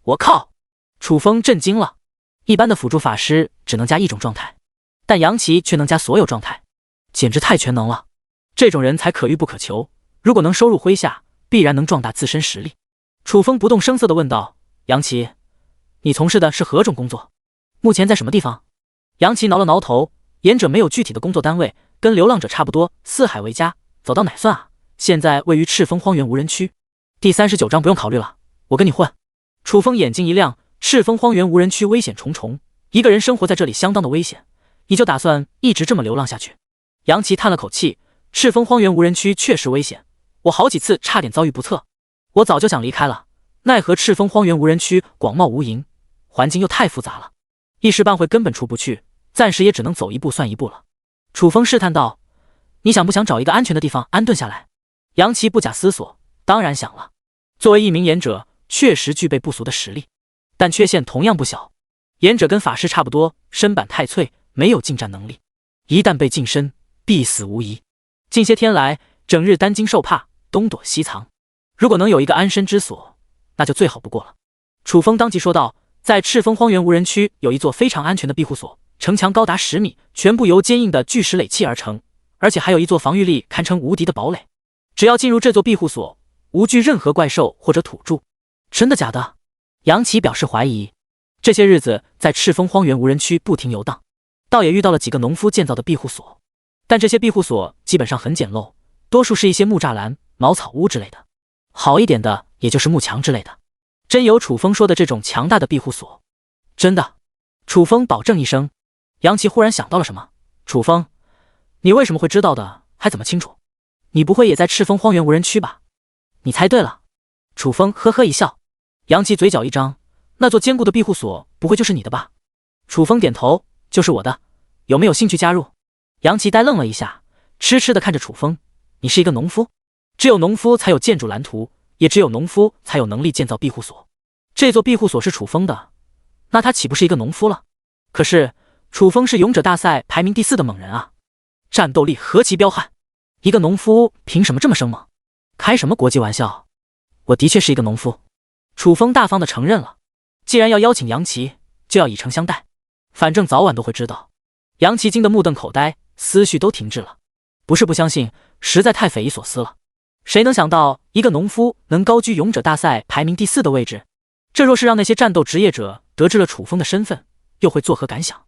我靠！楚风震惊了。一般的辅助法师只能加一种状态，但杨奇却能加所有状态，简直太全能了。这种人才可遇不可求，如果能收入麾下，必然能壮大自身实力。楚风不动声色地问道：“杨奇，你从事的是何种工作？目前在什么地方？”杨奇挠了挠头：“演者没有具体的工作单位，跟流浪者差不多，四海为家，走到哪算啊？现在位于赤峰荒原无人区。第39章不用考虑了，我跟你混。”楚风眼睛一亮：“赤峰荒原无人区危险重重，一个人生活在这里相当的危险，你就打算一直这么流浪下去？”杨奇叹了口气，赤峰荒原无人区确实危险，我好几次差点遭遇不测。我早就想离开了，奈何赤峰荒原无人区广袤无垠，环境又太复杂了，一时半会根本出不去，暂时也只能走一步算一步了。楚风试探道：你想不想找一个安全的地方安顿下来？杨奇不假思索，当然想了。作为一名演者，确实具备不俗的实力，但缺陷同样不小。演者跟法师差不多，身板太脆，没有近战能力，一旦被近身，必死无疑。近些天来，整日担惊受怕，东躲西藏。如果能有一个安身之所，那就最好不过了。楚风当即说道：在赤峰荒原无人区有一座非常安全的庇护所，城墙高达10米，全部由坚硬的巨石垒砌而成，而且还有一座防御力堪称无敌的堡垒。只要进入这座庇护所，无惧任何怪兽或者土著。真的假的？杨奇表示怀疑。这些日子在赤峰荒原无人区不停游荡，倒也遇到了几个农夫建造的庇护所，但这些庇护所基本上很简陋，多数是一些木栅栏、茅草屋之类的，好一点的也就是木墙之类的。真有楚风说的这种强大的庇护所？真的，楚风保证一声。杨奇忽然想到了什么：楚风，你为什么会知道的？还怎么清楚？你不会也在赤峰荒原无人区吧？你猜对了。楚风呵呵一笑。杨奇嘴角一张，那座坚固的庇护所不会就是你的吧？楚风点头，就是我的，有没有兴趣加入？杨奇呆愣了一下，痴痴地看着楚风。你是一个农夫？只有农夫才有建筑蓝图，也只有农夫才有能力建造庇护所。这座庇护所是楚风的，那他岂不是一个农夫了？可是楚风是勇者大赛排名第4的猛人啊，战斗力何其彪悍，一个农夫凭什么这么生猛？开什么国际玩笑？我的确是一个农夫。楚风大方地承认了。既然要邀请杨奇，就要以诚相待，反正早晚都会知道。杨奇惊得目瞪口呆，思绪都停滞了。不是不相信，实在太匪夷所思了。谁能想到一个农夫能高居勇者大赛排名第4的位置？这若是让那些战斗职业者得知了楚风的身份，又会作何感想？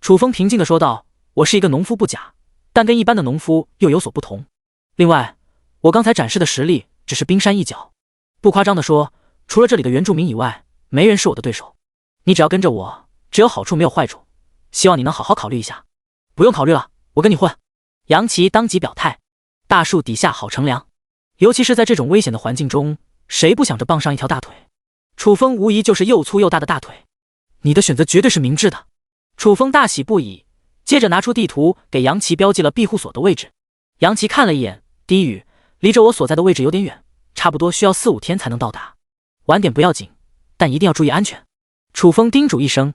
楚风平静地说道：我是一个农夫不假，但跟一般的农夫又有所不同。另外，我刚才展示的实力只是冰山一角，不夸张地说，除了这里的原住民以外，没人是我的对手。你只要跟着我，只有好处没有坏处，希望你能好好考虑一下。不用考虑了，我跟你混。杨奇当即表态。大树底下好乘凉，尤其是在这种危险的环境中，谁不想着傍上一条大腿？楚风无疑就是又粗又大的大腿。你的选择绝对是明智的。楚风大喜不已，接着拿出地图给杨奇标记了庇护所的位置。杨奇看了一眼，低语：离着我所在的位置有点远，差不多需要4、5天才能到达，晚点不要紧，但一定要注意安全。楚风叮嘱一声。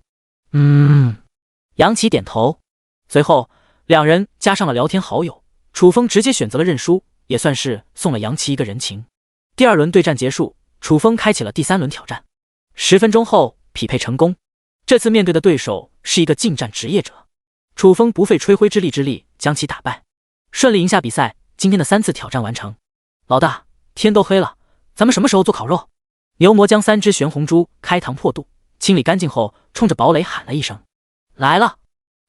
杨奇点头。随后两人加上了聊天好友，楚风直接选择了认输，也算是送了杨奇一个人情。第2轮对战结束，楚风开启了第3轮挑战。10分钟后匹配成功，这次面对的对手是一个近战职业者。楚风不费吹灰之力将其打败，顺利赢下比赛。今天的3次挑战完成。老大，天都黑了，咱们什么时候做烤肉？牛魔将3只玄红猪开膛破肚清理干净后，冲着堡垒喊了一声：来了。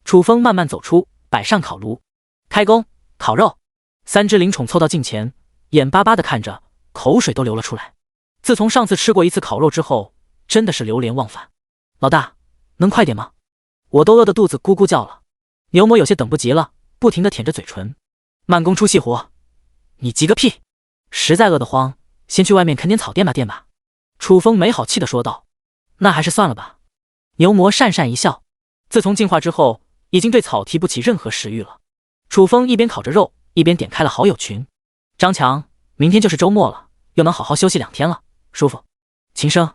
楚风慢慢走出，摆上烤炉，开工烤肉。3只灵宠凑到近前，眼巴巴地看着，口水都流了出来。自从上次吃过一次烤肉之后，真的是流连忘返。老大，能快点吗？我都饿得肚子咕咕叫了。牛魔有些等不及了，不停地舔着嘴唇。慢工出细活，你急个屁！实在饿得慌，先去外面啃点草垫吧。楚风没好气地说道。那还是算了吧。牛魔讪讪一笑，自从进化之后，已经对草提不起任何食欲了。楚风一边烤着肉，一边点开了好友群。张强，明天就是周末了，又能好好休息2天了，舒服。秦生，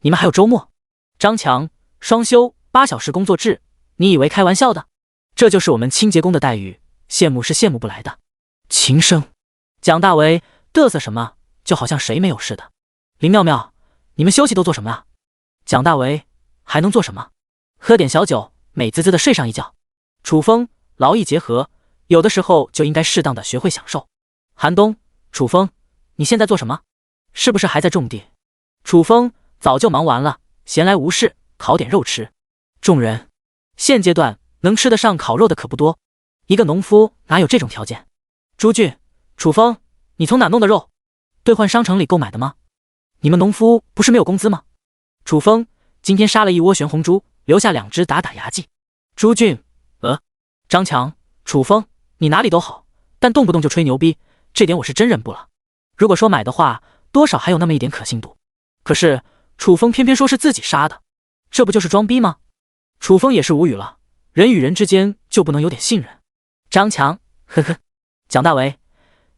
你们还有周末？张强，双休8小时工作制，你以为开玩笑的？这就是我们清洁工的待遇，羡慕是羡慕不来的。秦生，蒋大为，嘚瑟什么？就好像谁没有似的。林妙妙，你们休息都做什么啊？蒋大为，还能做什么？喝点小酒，美滋滋的睡上一觉。楚风，劳逸结合，有的时候就应该适当的学会享受。寒冬，楚风，你现在做什么？是不是还在种地？楚风，早就忙完了，闲来无事，烤点肉吃。众人，现阶段能吃得上烤肉的可不多，一个农夫哪有这种条件？朱俊，楚风，你从哪弄的肉？兑换商城里购买的吗？你们农夫不是没有工资吗？楚风，今天杀了一窝玄红猪，留下2只打牙祭。朱俊，张强，楚风，你哪里都好，但动不动就吹牛逼，这点我是真忍不了。如果说买的话，多少还有那么一点可信度。可是楚风偏偏说是自己杀的，这不就是装逼吗？楚风也是无语了，人与人之间就不能有点信任？张强，呵呵，蒋大为，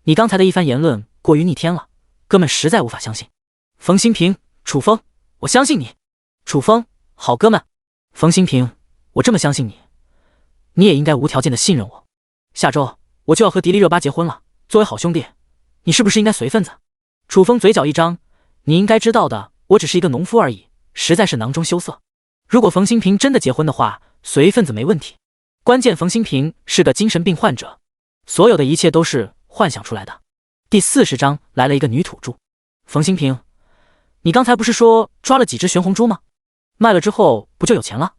你刚才的一番言论过于逆天了，哥们实在无法相信。冯新平，楚风，我相信你。楚风，好哥们。冯新平，我这么相信你，你也应该无条件的信任我。下周我就要和迪丽热巴结婚了，作为好兄弟，你是不是应该随份子？楚风嘴角一张，你应该知道的，我只是一个农夫而已，实在是囊中羞涩。如果冯新平真的结婚的话，随份子没问题。关键冯新平是个精神病患者，所有的一切都是幻想出来的。第40章来了一个女土著。冯新平，你刚才不是说抓了几只玄红猪吗？卖了之后不就有钱了？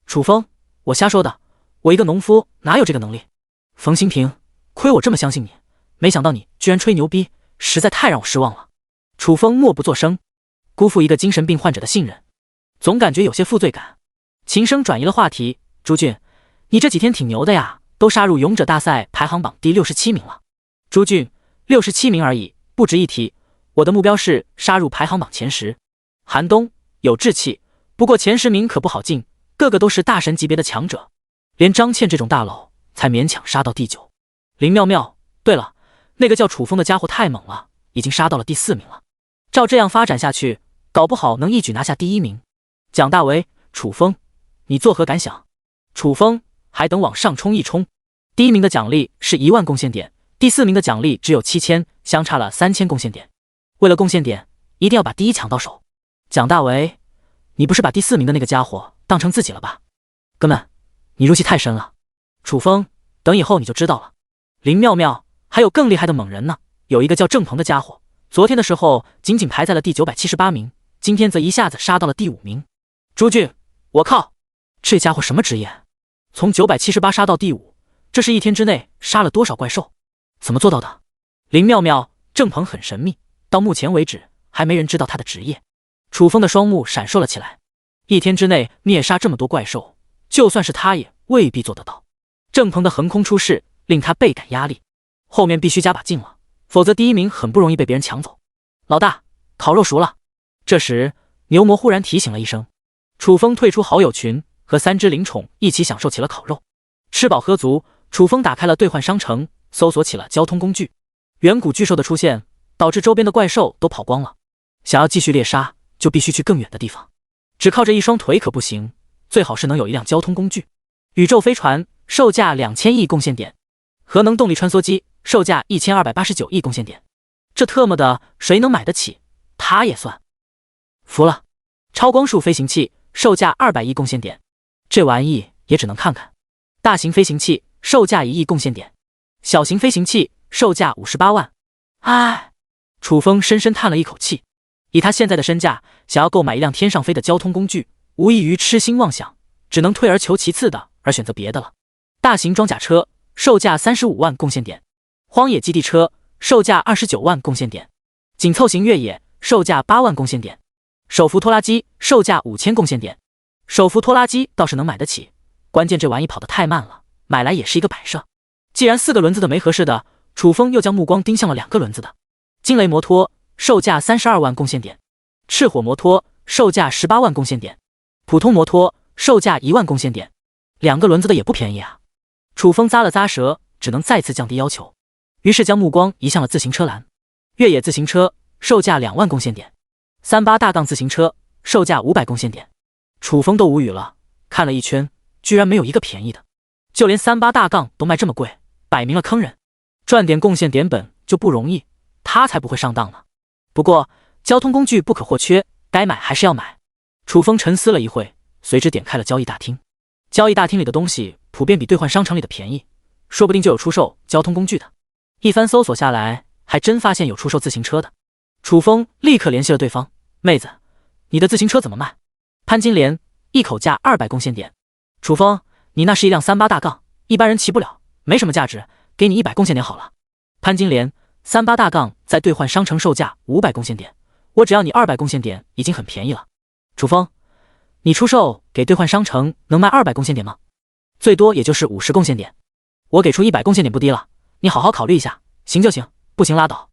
楚风，我瞎说的，我一个农夫哪有这个能力？冯新平，亏我这么相信你，没想到你居然吹牛逼，实在太让我失望了。楚风默不作声，辜负一个精神病患者的信任，总感觉有些负罪感。秦升转移了话题，朱俊，你这几天挺牛的呀，都杀入勇者大赛排行榜第67名了。朱俊，67名而已，不值一提，我的目标是杀入排行榜前10。韩东，有志气，不过前10名可不好进，个个都是大神级别的强者，连张倩这种大佬才勉强杀到第9。林妙妙，对了，那个叫楚风的家伙太猛了，已经杀到了第4名了。照这样发展下去，搞不好能一举拿下第1名。蒋大为，楚风，你作何感想？楚风，还等往上冲一冲。第1名的奖励是1万贡献点，第4名的奖励只有7000，相差了3000贡献点。为了贡献点，一定要把第1抢到手。蒋大为，你不是把第4名的那个家伙当成自己了吧？哥们，你入戏太深了。楚风，等以后你就知道了。林妙妙，还有更厉害的猛人呢，有一个叫郑鹏的家伙，昨天的时候仅仅排在了第978名，今天则一下子杀到了第5名。朱俊，我靠，这家伙什么职业？从978杀到第5，这是1天之内杀了多少怪兽？怎么做到的？林妙妙，郑鹏很神秘，到目前为止还没人知道他的职业。楚风的双目闪烁了起来，1天之内灭杀这么多怪兽，就算是他也未必做得到。郑鹏的横空出世令他倍感压力，后面必须加把劲了，否则第1名很不容易被别人抢走。老大，烤肉熟了。这时牛魔忽然提醒了一声，楚风退出好友群，和3只灵宠一起享受起了烤肉。吃饱喝足，楚风打开了兑换商城，搜索起了交通工具。远古巨兽的出现导致周边的怪兽都跑光了，想要继续猎杀就必须去更远的地方，只靠着一双腿可不行，最好是能有一辆交通工具。宇宙飞船售价2000亿贡献点，核能动力穿梭机售价1289亿贡献点，这特么的谁能买得起？他也算服了。超光束飞行器售价200亿贡献点，这玩意也只能看看。大型飞行器售价1亿贡献点，小型飞行器售价58万。唉，楚风深深叹了一口气，以他现在的身价，想要购买一辆天上飞的交通工具，无异于痴心妄想，只能退而求其次的而选择别的了。大型装甲车售价35万贡献点，荒野基地车售价29万贡献点，紧凑型越野售价8万贡献点，手扶拖拉机售价5000贡献点。手扶拖拉机倒是能买得起，关键这玩意跑得太慢了，买来也是一个摆设。既然4个轮子的没合适的，楚风又将目光盯向了2个轮子的。惊雷摩托售价32万贡献点，赤火摩托售价18万贡献点，普通摩托售价1万贡献点。2个轮子的也不便宜啊。楚风咂了咂舌，只能再次降低要求，于是将目光移向了自行车栏。越野自行车售价2万贡献点，38大杠自行车售价500贡献点。楚风都无语了，看了一圈，居然没有一个便宜的，就连38大杠都卖这么贵，摆明了坑人。赚点贡献点本就不容易，他才不会上当呢。不过交通工具不可或缺，该买还是要买。楚风沉思了一会，随之点开了交易大厅。交易大厅里的东西普遍比兑换商城里的便宜，说不定就有出售交通工具的。一番搜索下来，还真发现有出售自行车的。楚风立刻联系了对方，妹子，你的自行车怎么卖？潘金莲，一口价200贡献点。楚风，你那是一辆38大杠，一般人骑不了，没什么价值，给你100贡献点好了。潘金莲，38大杠在兑换商城售价500贡献点，我只要你200贡献点已经很便宜了。楚风，你出售给兑换商城能卖200贡献点吗？最多也就是50贡献点。我给出100贡献点不低了，你好好考虑一下，行就行，不行拉倒。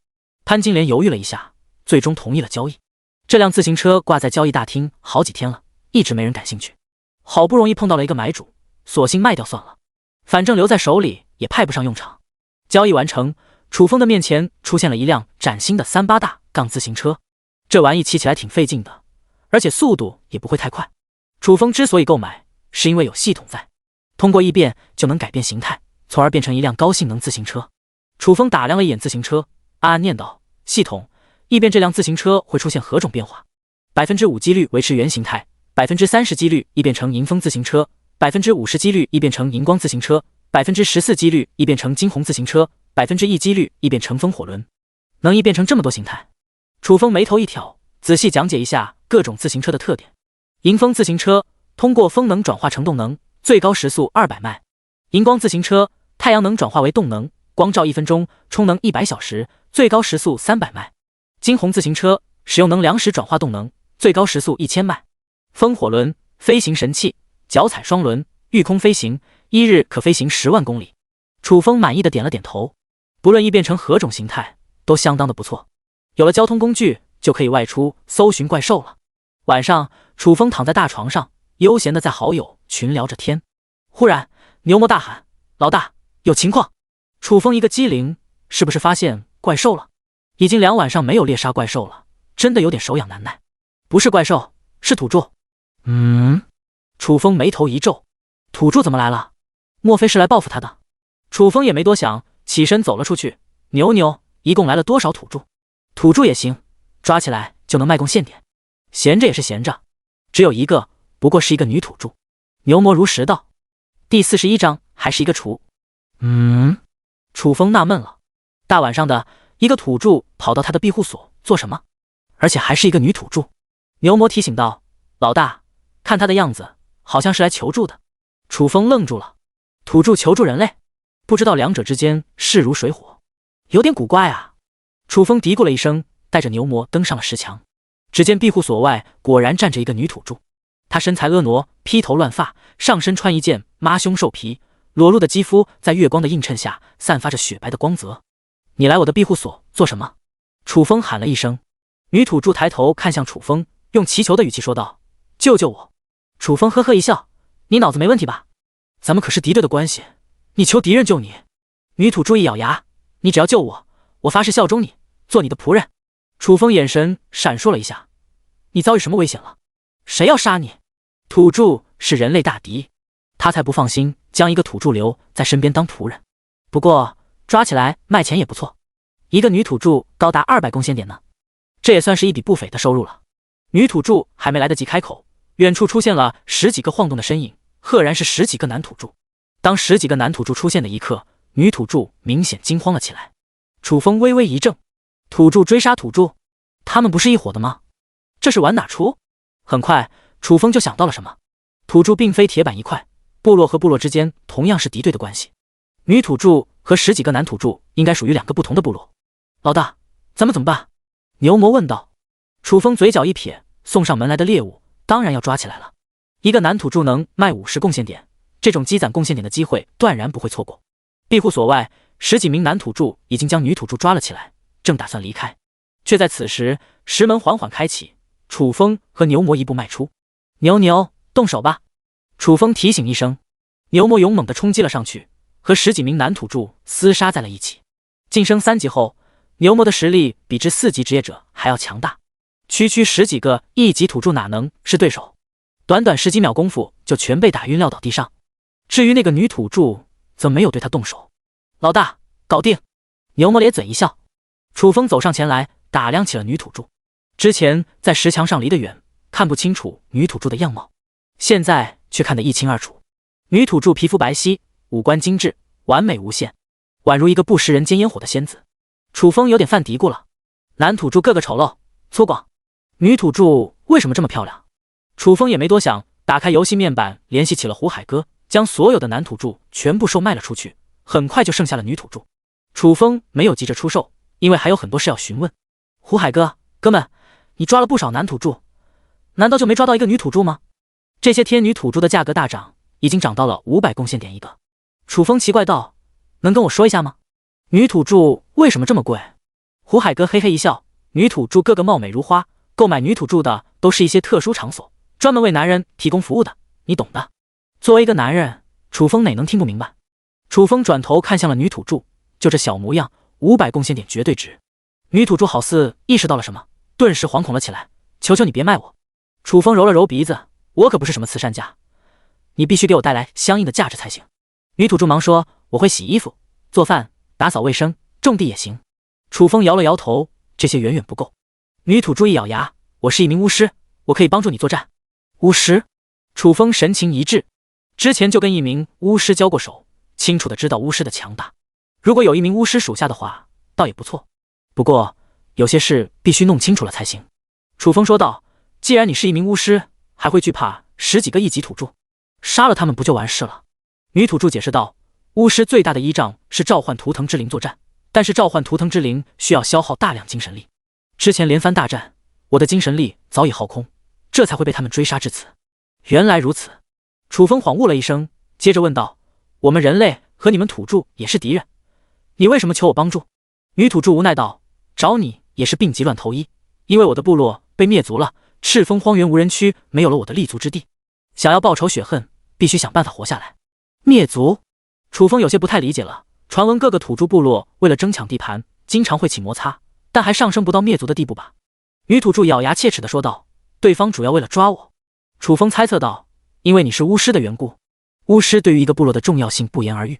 潘金莲犹豫了一下，最终同意了交易。这辆自行车挂在交易大厅好几天了，一直没人感兴趣，好不容易碰到了一个买主，索性卖掉算了，反正留在手里也派不上用场。交易完成，楚风的面前出现了一辆崭新的38大杠自行车，这玩意骑起来挺费劲的，而且速度也不会太快。楚风之所以购买，是因为有系统在，通过异变就能改变形态，从而变成一辆高性能自行车。楚风打量了一眼自行车，暗暗念道：系统，异变这辆自行车会出现何种变化？5%几率维持原形态，30%几率异变成迎风自行车，50%几率异变成荧光自行车，14%几率异变成金红自行车，1%几率异变成风火轮。能异变成这么多形态？楚风眉头一挑，仔细讲解一下各种自行车的特点。迎风自行车通过风能转化成动能，最高时速200迈；荧光自行车太阳能转化为动能，光照1分钟，充能100小时，最高时速300迈；金红自行车使用能量时转化动能，最高时速1000迈。风火轮飞行神器，脚踩双轮，御空飞行，1日可飞行10万公里。楚风满意的点了点头，不论异变成何种形态，都相当的不错。有了交通工具，就可以外出搜寻怪兽了。晚上，楚风躺在大床上，悠闲的在好友群聊着天。忽然，牛魔大喊：“老大，有情况！”楚风一个机灵，是不是发现怪兽了？已经2晚上没有猎杀怪兽了，真的有点手痒难耐。不是怪兽，是土著。楚风眉头一皱，土著怎么来了？莫非是来报复他的？楚风也没多想，起身走了出去。牛，一共来了多少土著？土著也行，抓起来就能卖贡献点。闲着也是闲着，只有一个，不过是一个女土著。牛魔如实道。第41章还是一个厨。楚风纳闷了，大晚上的，一个土著跑到他的庇护所做什么？而且还是一个女土著。牛魔提醒道：“老大，看他的样子，好像是来求助的。”楚风愣住了，土著求助人类，不知道两者之间势如水火，有点古怪啊。楚风嘀咕了一声，带着牛魔登上了石墙。只见庇护所外果然站着一个女土著，她身材婀娜，披头乱发，上身穿一件抹胸兽皮，裸露的肌肤在月光的映衬下散发着雪白的光泽。你来我的庇护所做什么？楚风喊了一声。女土著抬头看向楚风，用祈求的语气说道：“救救我！”楚风呵呵一笑：“你脑子没问题吧？咱们可是敌对的关系，你求敌人救你。”女土著一咬牙：“你只要救我，我发誓效忠你，做你的仆人。”楚风眼神闪烁了一下：“你遭遇什么危险了？谁要杀你？”土著是人类大敌，他才不放心将一个土著留在身边当仆人。不过抓起来卖钱也不错，一个女土著高达200贡献点呢，这也算是一笔不菲的收入了。女土著还没来得及开口，远处出现了10几个晃动的身影，赫然是10几个男土著。当10几个男土著出现的一刻，女土著明显惊慌了起来。楚风微微一怔，土著追杀土著，他们不是一伙的吗？这是玩哪出？很快，楚风就想到了什么。土著并非铁板一块，部落和部落之间同样是敌对的关系。女土著和10几个男土著应该属于2个不同的部落。老大，咱们怎么办？牛魔问道。楚风嘴角一撇，送上门来的猎物当然要抓起来了。一个男土著能卖50贡献点，这种积攒贡献点的机会断然不会错过。庇护所外，10几名男土著已经将女土著抓了起来，正打算离开，却在此时石门缓缓开启，楚风和牛魔一步迈出。牛，动手吧！楚风提醒一声，牛魔勇猛地冲击了上去，和10几名男土著厮杀在了一起。晋升3级后，牛魔的实力比之4级职业者还要强大，区10几个1级土著哪能是对手？短短10几秒功夫就全被打晕撂倒地上。至于那个女土著，则没有对他动手。老大，搞定！牛魔咧嘴一笑。楚风走上前来，打量起了女土著。之前在石墙上离得远，看不清楚女土著的样貌，现在却看得一清二楚。女土著皮肤白皙，五官精致，完美无限，宛如一个不食人间烟火的仙子。楚风有点犯嘀咕了，男土著个个丑陋粗犷，女土著为什么这么漂亮？楚风也没多想，打开游戏面板，联系起了胡海哥，将所有的男土著全部售卖了出去，很快就剩下了女土著。楚风没有急着出售，因为还有很多事要询问。胡海哥，哥们，你抓了不少男土著，难道就没抓到一个女土著吗？这些天女土著的价格大涨，已经涨到了500贡献点一个。楚风奇怪道，能跟我说一下吗？女土著为什么这么贵？胡海哥嘿嘿一笑，女土著个个貌美如花，购买女土著的都是一些特殊场所，专门为男人提供服务的，你懂的。作为一个男人，楚风哪能听不明白？楚风转头看向了女土著，就这小模样，500贡献点绝对值。女土著好似意识到了什么，顿时惶恐了起来，求求你别卖我。楚风揉了揉鼻子，我可不是什么慈善家，你必须给我带来相应的价值才行。女土著忙说，我会洗衣服、做饭、打扫卫生，种地也行。楚风摇了摇头，这些远远不够。女土著一咬牙，我是一名巫师，我可以帮助你作战。巫师？楚风神情一滞，之前就跟一名巫师交过手，清楚的知道巫师的强大。如果有一名巫师属下的话，倒也不错。不过有些事必须弄清楚了才行。楚风说道，既然你是一名巫师，还会惧怕10几个1级土著？杀了他们不就完事了？女土著解释道，巫师最大的依仗是召唤图腾之灵作战，但是召唤图腾之灵需要消耗大量精神力。之前连番大战，我的精神力早已耗空，这才会被他们追杀至此。原来如此。楚风恍悟了一声，接着问道，我们人类和你们土著也是敌人，你为什么求我帮助？女土著无奈道，找你也是病急乱投医，因为我的部落被灭族了，赤峰荒原无人区没有了我的立足之地，想要报仇雪恨，必须想办法活下来。灭族？楚风有些不太理解了，传闻各个土著部落为了争抢地盘，经常会起摩擦，但还上升不到灭族的地步吧？女土著咬牙切齿地说道，对方主要为了抓我。楚风猜测道，因为你是巫师的缘故。巫师对于一个部落的重要性不言而喻，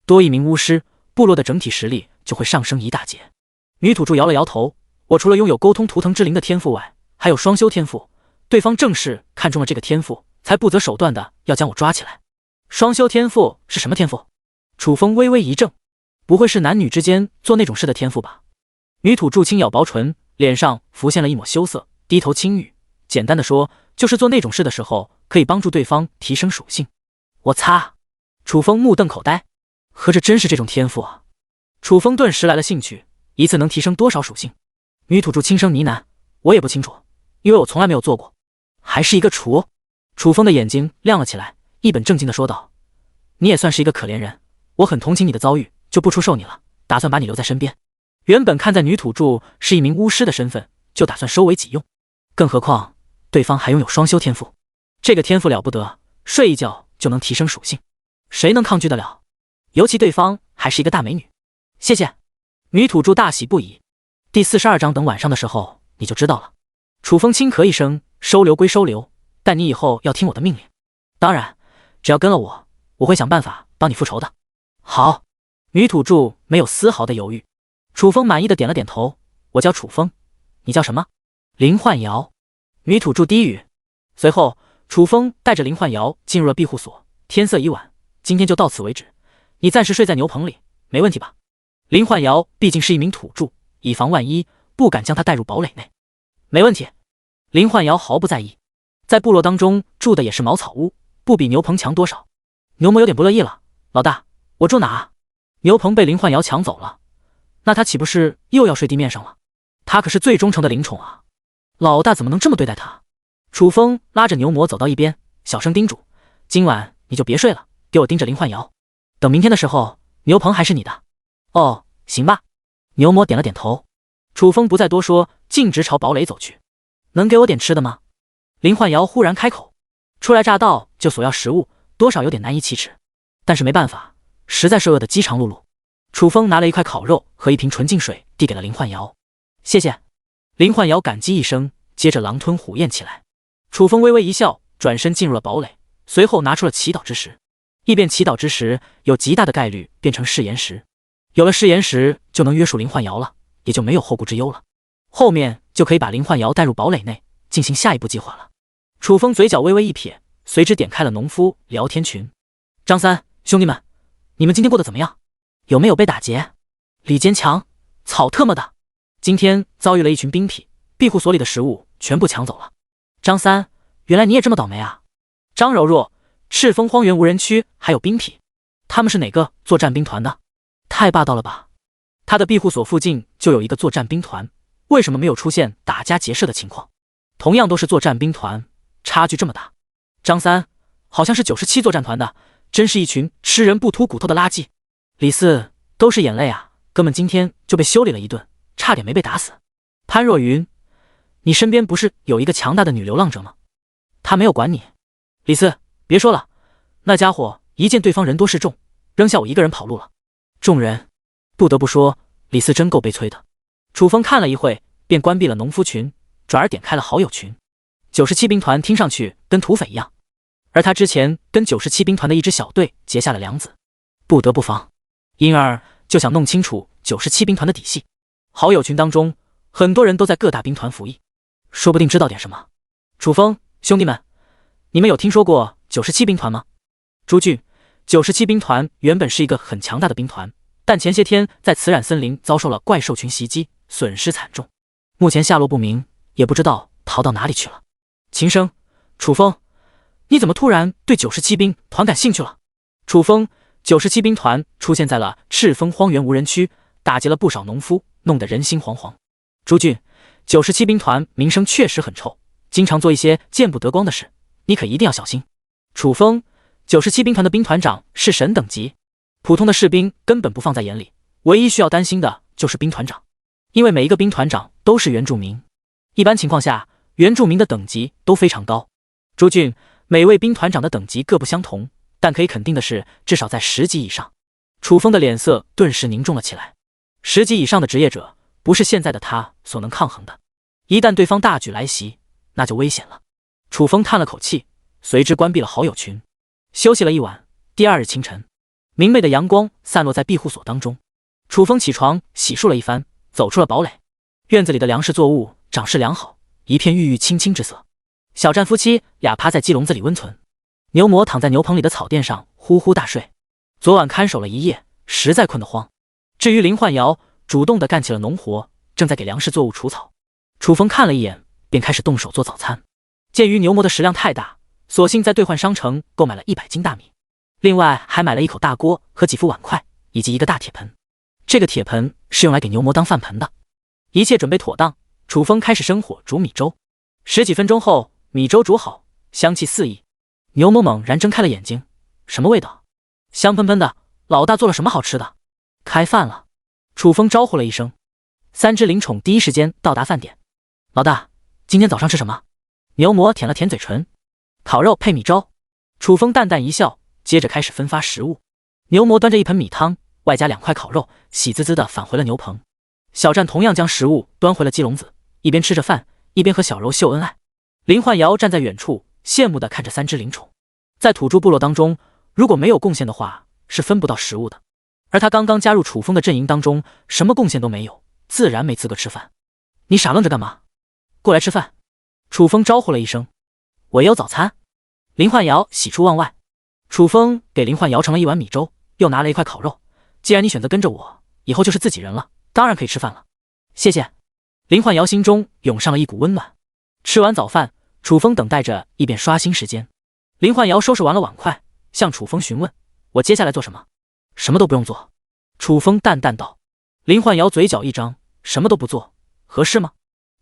多一名巫师，部落的整体实力就会上升一大截。女土著摇了摇头，我除了拥有沟通图腾之灵的天赋外，还有双修天赋，对方正是看中了这个天赋，才不择手段的要将我抓起来。双修天赋是什么天赋？楚风微微一怔，不会是男女之间做那种事的天赋吧？女土著轻咬薄唇，脸上浮现了一抹羞涩，低头轻语，简单的说，就是做那种事的时候，可以帮助对方提升属性。我擦！楚风目瞪口呆，合着真是这种天赋啊！楚风顿时来了兴趣，一次能提升多少属性？女土著轻声呢喃，我也不清楚，因为我从来没有做过。还是一个厨？楚风的眼睛亮了起来，一本正经的说道，你也算是一个可怜人，我很同情你的遭遇，就不出售你了，打算把你留在身边。原本看在女土著是一名巫师的身份，就打算收为己用，更何况对方还拥有双修天赋，这个天赋了不得，睡一觉就能提升属性，谁能抗拒得了？尤其对方还是一个大美女。谢谢。女土著大喜不已。第42章等晚上的时候你就知道了。楚风轻咳一声，收留归收留，但你以后要听我的命令。当然，只要跟了我，我会想办法帮你复仇的。好。女土著没有丝毫的犹豫。楚风满意的点了点头，我叫楚风，你叫什么？林焕瑶。女土著低语。随后楚风带着林焕瑶进入了庇护所。天色已晚，今天就到此为止，你暂时睡在牛棚里，没问题吧？林焕瑶毕竟是一名土著，以防万一，不敢将她带入堡垒内。没问题。林焕瑶毫不在意，在部落当中住的也是茅草屋，不比牛棚强多少。牛魔有点不乐意了，老大，我住哪啊？牛棚被林焕瑶抢走了，那他岂不是又要睡地面上了？他可是最忠诚的灵宠啊，老大怎么能这么对待他？楚风拉着牛魔走到一边，小声叮嘱，今晚你就别睡了，给我盯着林焕瑶，等明天的时候，牛棚还是你的。哦，行吧。牛魔点了点头。楚风不再多说，径直朝堡垒走去。能给我点吃的吗？林焕瑶忽然开口。初来乍到就索要食物，多少有点难以启齿，但是没办法，实在是饿得饥肠辘辘。楚风拿了一块烤肉和一瓶纯净水递给了林焕瑶。谢谢。林焕瑶感激一声，接着狼吞虎咽起来。楚风微微一笑，转身进入了堡垒，随后拿出了祈祷之石。异变祈祷之石有极大的概率变成誓言石，有了誓言石就能约束林焕瑶了，也就没有后顾之忧了。后面就可以把林焕瑶带入堡垒内，进行下一步计划了。楚风嘴角微微一撇，随之点开了农夫聊天群。张三，兄弟们，你们今天过得怎么样？有没有被打劫？李坚强，草特么的！今天遭遇了一群兵痞，庇护所里的食物全部抢走了。张三，原来你也这么倒霉啊！张柔弱，赤峰荒原无人区还有兵痞，他们是哪个作战兵团的？太霸道了吧！他的庇护所附近就有一个作战兵团，为什么没有出现打家劫舍的情况？同样都是作战兵团，差距这么大。张三，好像是97作战团的，真是一群吃人不吐骨头的垃圾。李四，都是眼泪啊，哥们今天就被修理了一顿，差点没被打死。潘若云，你身边不是有一个强大的女流浪者吗？他没有管你。李四，别说了，那家伙一见对方人多势众，扔下我一个人跑路了。众人不得不说，李四真够悲催的。楚风看了一会，便关闭了农夫群，转而点开了好友群。97兵团听上去跟土匪一样，而他之前跟97兵团的一支小队结下了梁子，不得不防，因而就想弄清楚97兵团的底细。好友群当中，很多人都在各大兵团服役，说不定知道点什么。楚风，兄弟们，你们有听说过97兵团吗？朱俊，97兵团原本是一个很强大的兵团，但前些天在慈染森林遭受了怪兽群袭击，损失惨重，目前下落不明，也不知道逃到哪里去了。秦升，楚风，你怎么突然对97兵团感兴趣了？楚风，97兵团出现在了赤峰荒原无人区，打劫了不少农夫，弄得人心惶惶。朱俊，97兵团名声确实很臭，经常做一些见不得光的事，你可一定要小心。楚风，97兵团的兵团长是神等级，普通的士兵根本不放在眼里，唯一需要担心的就是兵团长，因为每一个兵团长都是原住民，一般情况下原住民的等级都非常高。朱俊，每位兵团长的等级各不相同，但可以肯定的是，至少在10级以上。楚风的脸色顿时凝重了起来。10级以上的职业者，不是现在的他所能抗衡的。一旦对方大举来袭，那就危险了。楚风叹了口气，随之关闭了好友群，休息了一晚。第二日清晨，明媚的阳光散落在庇护所当中。楚风起床洗漱了一番，走出了堡垒。院子里的粮食作物长势良好，一片郁郁青青之色。小战夫妻俩趴在鸡笼子里温存，牛魔躺在牛棚里的草垫上呼呼大睡。昨晚看守了一夜，实在困得慌。至于林焕瑶，主动地干起了农活，正在给粮食作物除草。楚风看了一眼，便开始动手做早餐。鉴于牛魔的食量太大，索性在兑换商城购买了100斤大米，另外还买了一口大锅和几副碗筷，以及一个大铁盆。这个铁盆是用来给牛魔当饭盆的。一切准备妥当，楚风开始生火煮米粥。10几分钟后，米粥煮好，香气四溢。牛魔猛然睁开了眼睛，什么味道？香喷喷的，老大做了什么好吃的？开饭了。楚风招呼了一声，3只灵宠第一时间到达饭点。老大，今天早上吃什么？牛魔舔了舔嘴唇，烤肉配米粥。楚风淡淡一笑，接着开始分发食物。牛魔端着一盆米汤，外加2块烤肉，喜滋滋的返回了牛棚。小战同样将食物端回了鸡笼子，一边吃着饭，一边和小柔秀恩爱。林焕瑶站在远处，羡慕地看着3只灵宠。在土著部落当中，如果没有贡献的话，是分不到食物的。而他刚刚加入楚风的阵营当中，什么贡献都没有，自然没资格吃饭。你傻愣着干嘛？过来吃饭。楚风招呼了一声。我也有早餐。林焕瑶喜出望外。楚风给林焕瑶盛了一碗米粥，又拿了一块烤肉。既然你选择跟着我，以后就是自己人了，当然可以吃饭了。谢谢。林焕瑶心中涌上了一股温暖。吃完早饭，楚风等待着一边刷新时间。林焕瑶收拾完了碗筷，向楚风询问：我接下来做什么？什么都不用做。楚风淡淡道。林焕瑶嘴角一张，什么都不做，合适吗？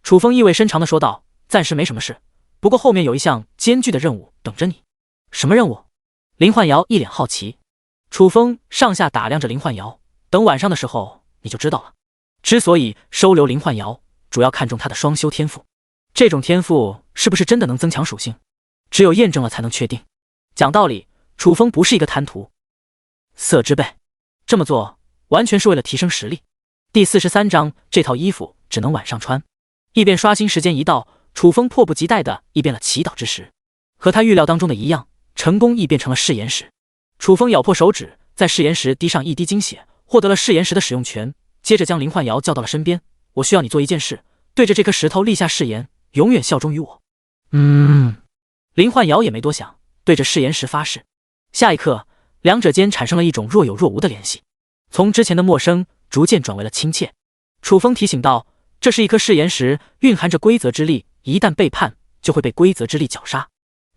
楚风意味深长地说道：暂时没什么事，不过后面有一项艰巨的任务等着你。什么任务？林焕瑶一脸好奇。楚风上下打量着林焕瑶，等晚上的时候你就知道了。之所以收留林焕瑶，主要看重她的双修天赋。这种天赋是不是真的能增强属性，只有验证了才能确定。讲道理，楚风不是一个贪图色之辈，这么做完全是为了提升实力。第43章，这套衣服只能晚上穿。异变刷新时间一到，楚风迫不及待地异变了祈祷之石，和他预料当中的一样，成功异变成了誓言石。楚风咬破手指，在誓言石滴上一滴精血，获得了誓言石的使用权。接着将林焕瑶叫到了身边，我需要你做一件事，对着这颗石头立下誓言，永远效忠于我。林焕瑶也没多想，对着誓言石发誓。下一刻，两者间产生了一种若有若无的联系，从之前的陌生逐渐转为了亲切。楚风提醒道，这是一颗誓言石，蕴含着规则之力，一旦背叛，就会被规则之力绞杀。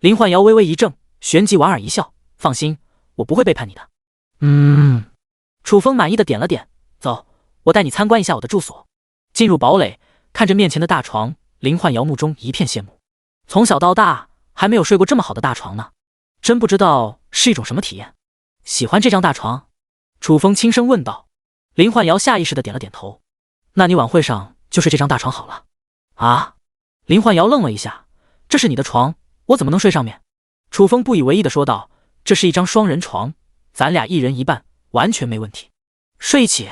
林焕瑶微微一怔，旋即莞尔一笑，放心，我不会背叛你的。楚风满意的点了点，走，我带你参观一下我的住所。进入堡垒，看着面前的大床，林焕瑶目中一片羡慕。从小到大还没有睡过这么好的大床呢，真不知道是一种什么体验。喜欢这张大床？楚风轻声问道。林焕瑶下意识地点了点头。那你晚会上就睡这张大床好了。啊？林焕瑶愣了一下，这是你的床，我怎么能睡上面？楚风不以为意地说道，这是一张双人床，咱俩一人一半，完全没问题。睡一起？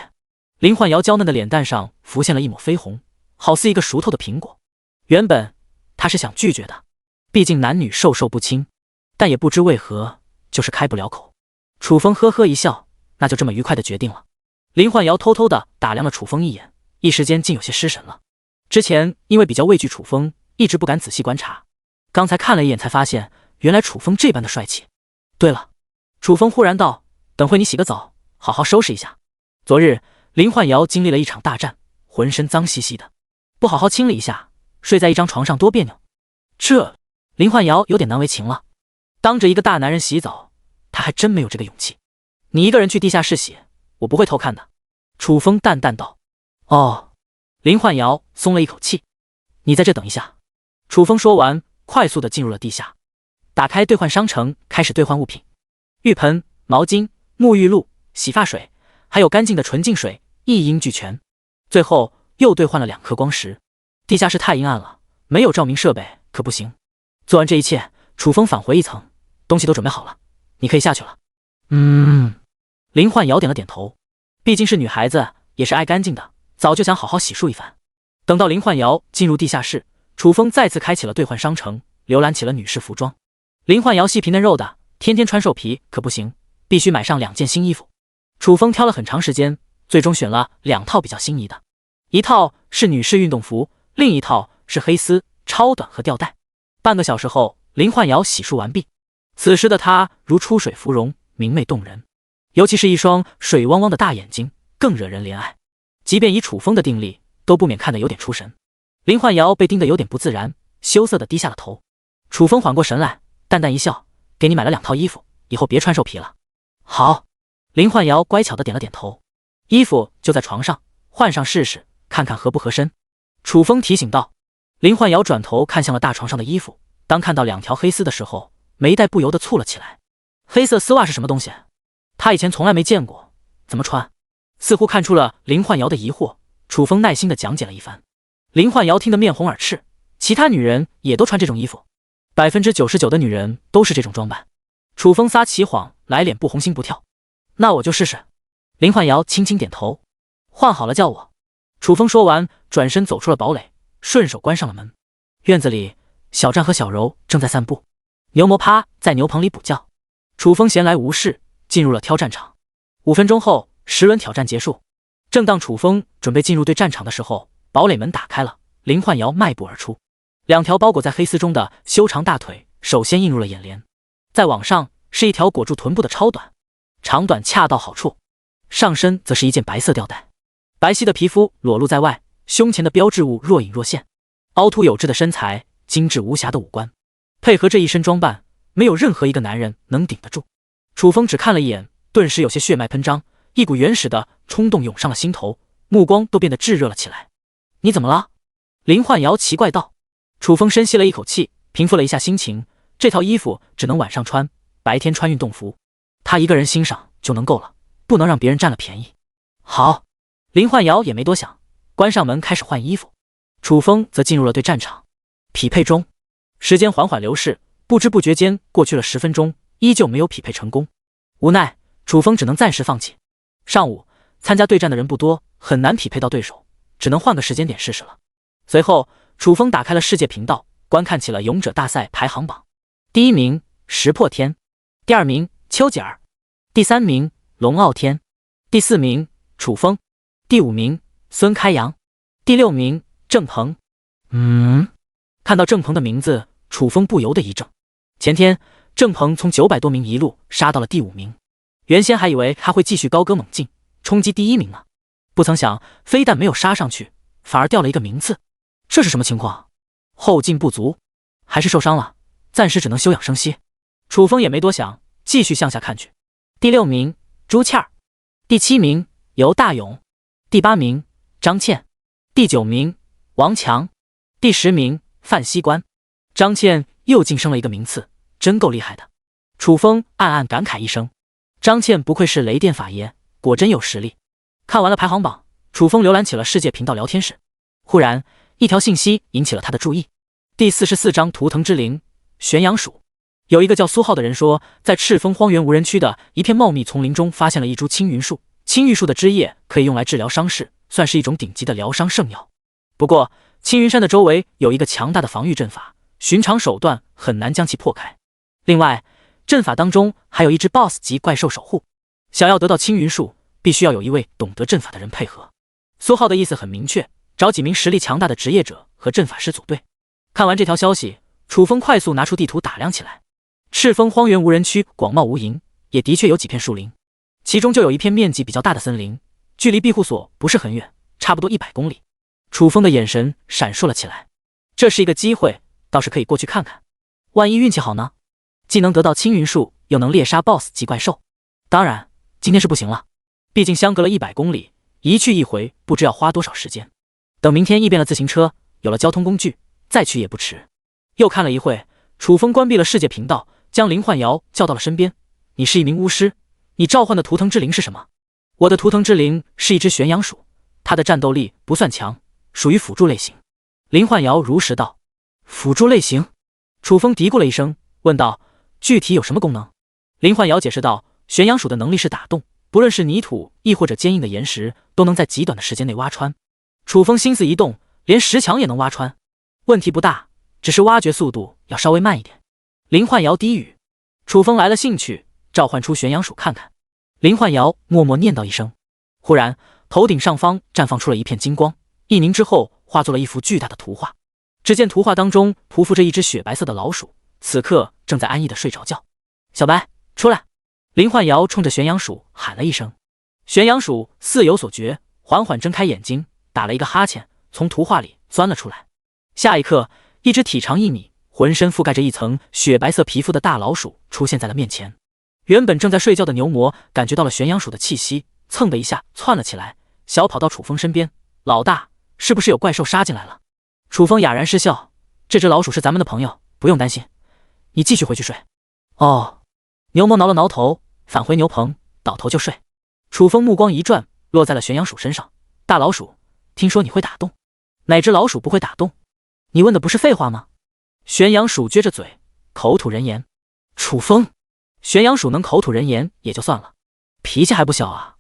林焕瑶娇嫩的脸蛋上浮现了一抹绯红，好似一个熟透的苹果。原本她是想拒绝的，毕竟男女授受不亲，但也不知为何就是开不了口。楚风呵呵一笑，那就这么愉快的决定了。林焕瑶偷偷地打量了楚风一眼，一时间竟有些失神了。之前因为比较畏惧楚风，一直不敢仔细观察，刚才看了一眼才发现，原来楚风这般的帅气。对了，楚风忽然道，等会你洗个澡，好好收拾一下。昨日林焕瑶经历了一场大战，浑身脏兮兮的，不好好清理一下，睡在一张床上多别扭。这林焕瑶有点难为情了，当着一个大男人洗澡，她还真没有这个勇气。你一个人去地下室洗，我不会偷看的。楚风淡淡道。哦。林焕瑶松了一口气。你在这等一下。楚风说完，快速地进入了地下，打开兑换商城，开始兑换物品。浴盆、毛巾、沐浴露、洗发水，还有干净的纯净水，一应俱全。最后又兑换了2颗光石。地下室太阴暗了，没有照明设备可不行。做完这一切，楚风返回一层，东西都准备好了，你可以下去了。林焕瑶点了点头，毕竟是女孩子，也是爱干净的，早就想好好洗漱一番。等到林焕瑶进入地下室，楚风再次开启了兑换商城，浏览起了女士服装。林焕瑶细皮嫩肉的，天天穿兽皮可不行，必须买上2件新衣服。楚风挑了很长时间，最终选了2套比较心仪的，一套是女士运动服，另一套是黑丝、超短和吊带。半个小时后，林焕瑶洗漱完毕，此时的她如出水芙蓉，明媚动人，尤其是一双水汪汪的大眼睛更惹人怜爱，即便以楚风的定力都不免看得有点出神。林焕瑶被盯得有点不自然，羞涩地低下了头。楚风缓过神来，淡淡一笑，给你买了2套衣服，以后别穿兽皮了。好。林焕瑶乖巧地点了点头。衣服就在床上，换上试试，看看合不合身。楚风提醒道。林焕瑶转头看向了大床上的衣服，当看到2条黑丝的时候，眉黛不由得蹙了起来。黑色丝袜是什么东西？她以前从来没见过，怎么穿？似乎看出了林焕瑶的疑惑，楚风耐心地讲解了一番。林焕瑶听得面红耳赤，其他女人也都穿这种衣服，99%的女人都是这种装扮。楚风撒起谎来，脸不红心不跳。那我就试试。林焕瑶轻轻点头。换好了叫我。楚风说完，转身走出了堡垒，顺手关上了门。院子里，小战和小柔正在散步，牛魔趴在牛棚里补觉。楚风闲来无事，进入了挑战场。5分钟后，10轮挑战结束。正当楚风准备进入对战场的时候，堡垒门打开了，林焕瑶迈步而出，2条包裹在黑丝中的修长大腿首先映入了眼帘，再往上是一条裹住臀部的超短，长短恰到好处，上身则是一件白色吊带，白皙的皮肤裸露在外，胸前的标志物若隐若现，凹凸有致的身材，精致无瑕的五官，配合这一身装扮，没有任何一个男人能顶得住。楚风只看了一眼，顿时有些血脉喷张，一股原始的冲动涌上了心头，目光都变得炙热了起来。你怎么了？林焕瑶奇怪道。楚风深吸了一口气，平复了一下心情，这套衣服只能晚上穿，白天穿运动服，他一个人欣赏就能够了，不能让别人占了便宜。好。林焕瑶也没多想，关上门开始换衣服。楚风则进入了对战场，匹配中。时间缓缓流逝，不知不觉间过去了10分钟，依旧没有匹配成功。无奈，楚风只能暂时放弃。上午参加对战的人不多，很难匹配到对手，只能换个时间点试试了。随后，楚风打开了世界频道，观看起了勇者大赛排行榜。第1名石破天，第2名丘吉尔，第3名龙傲天，第4名楚风，第5名孙开阳，第6名郑鹏。看到郑鹏的名字，楚风不由得一怔。前天郑鹏从900多名一路杀到了第5名，原先还以为他会继续高歌猛进，冲击第1名呢，不曾想非但没有杀上去，反而掉了一个名次。这是什么情况？后劲不足，还是受伤了？暂时只能休养生息。楚风也没多想，继续向下看去。第6名朱倩儿，第7名尤大勇，第8名张倩，第9名王强，第10名范西关。张倩又晋升了一个名次，真够厉害的。楚风暗暗感慨一声，张倩不愧是雷电法爷，果真有实力。看完了排行榜，楚风浏览起了世界频道聊天室。忽然，一条信息引起了他的注意。第44章图腾之灵，玄阳鼠。有一个叫苏浩的人说，在赤峰荒原无人区的一片茂密丛林中发现了一株青云树。青玉树的枝叶可以用来治疗伤势，算是一种顶级的疗伤圣药。不过，青云山的周围有一个强大的防御阵法，寻常手段很难将其破开。另外，阵法当中还有一只 BOSS 级怪兽守护。想要得到青云树，必须要有一位懂得阵法的人配合。苏浩的意思很明确，找几名实力强大的职业者和阵法师组队。看完这条消息，楚风快速拿出地图打量起来。赤峰荒原无人区广袤无垠，也的确有几片树林，其中就有一片面积比较大的森林，距离庇护所不是很远，差不多100公里。楚风的眼神闪烁了起来，这是一个机会，倒是可以过去看看。万一运气好呢？既能得到青云树，又能猎杀 BOSS 级怪兽。当然，今天是不行了，毕竟相隔了100公里，一去一回不知要花多少时间。等明天异变了自行车，有了交通工具，再去也不迟。又看了一会，楚风关闭了世界频道，将林焕瑶叫到了身边。你是一名巫师，你召唤的图腾之灵是什么？我的图腾之灵是一只玄阳鼠，它的战斗力不算强，属于辅助类型。林焕瑶如实道。辅助类型？楚风嘀咕了一声，问道：具体有什么功能？林焕瑶解释道：玄阳鼠的能力是打洞，不论是泥土亦或者坚硬的岩石，都能在极短的时间内挖穿。楚风心思一动，连石墙也能挖穿？问题不大，只是挖掘速度要稍微慢一点。林焕瑶低语。楚风来了兴趣，召唤出玄阳鼠看看。林焕瑶默默念叨一声，忽然头顶上方绽放出了一片金光，一凝之后化作了一幅巨大的图画。只见图画当中匍匐着一只雪白色的老鼠，此刻正在安逸的睡着觉。小白，出来！林焕瑶冲着玄阳鼠喊了一声。玄阳鼠似有所觉，缓缓睁开眼睛，打了一个哈欠，从图画里钻了出来。下一刻，一只体长1米、浑身覆盖着一层雪白色皮肤的大老鼠出现在了面前。原本正在睡觉的牛魔感觉到了玄阳鼠的气息，蹭的一下窜了起来，小跑到楚风身边。老大，是不是有怪兽杀进来了？楚风哑然失笑，这只老鼠是咱们的朋友，不用担心，你继续回去睡。哦。牛魔挠了挠头，返回牛棚，倒头就睡。楚风目光一转，落在了玄阳鼠身上。大老鼠，听说你会打洞？哪只老鼠不会打洞？你问的不是废话吗？玄阳鼠撅着嘴，口吐人言。楚风，玄阳鼠能口吐人言也就算了，脾气还不小啊。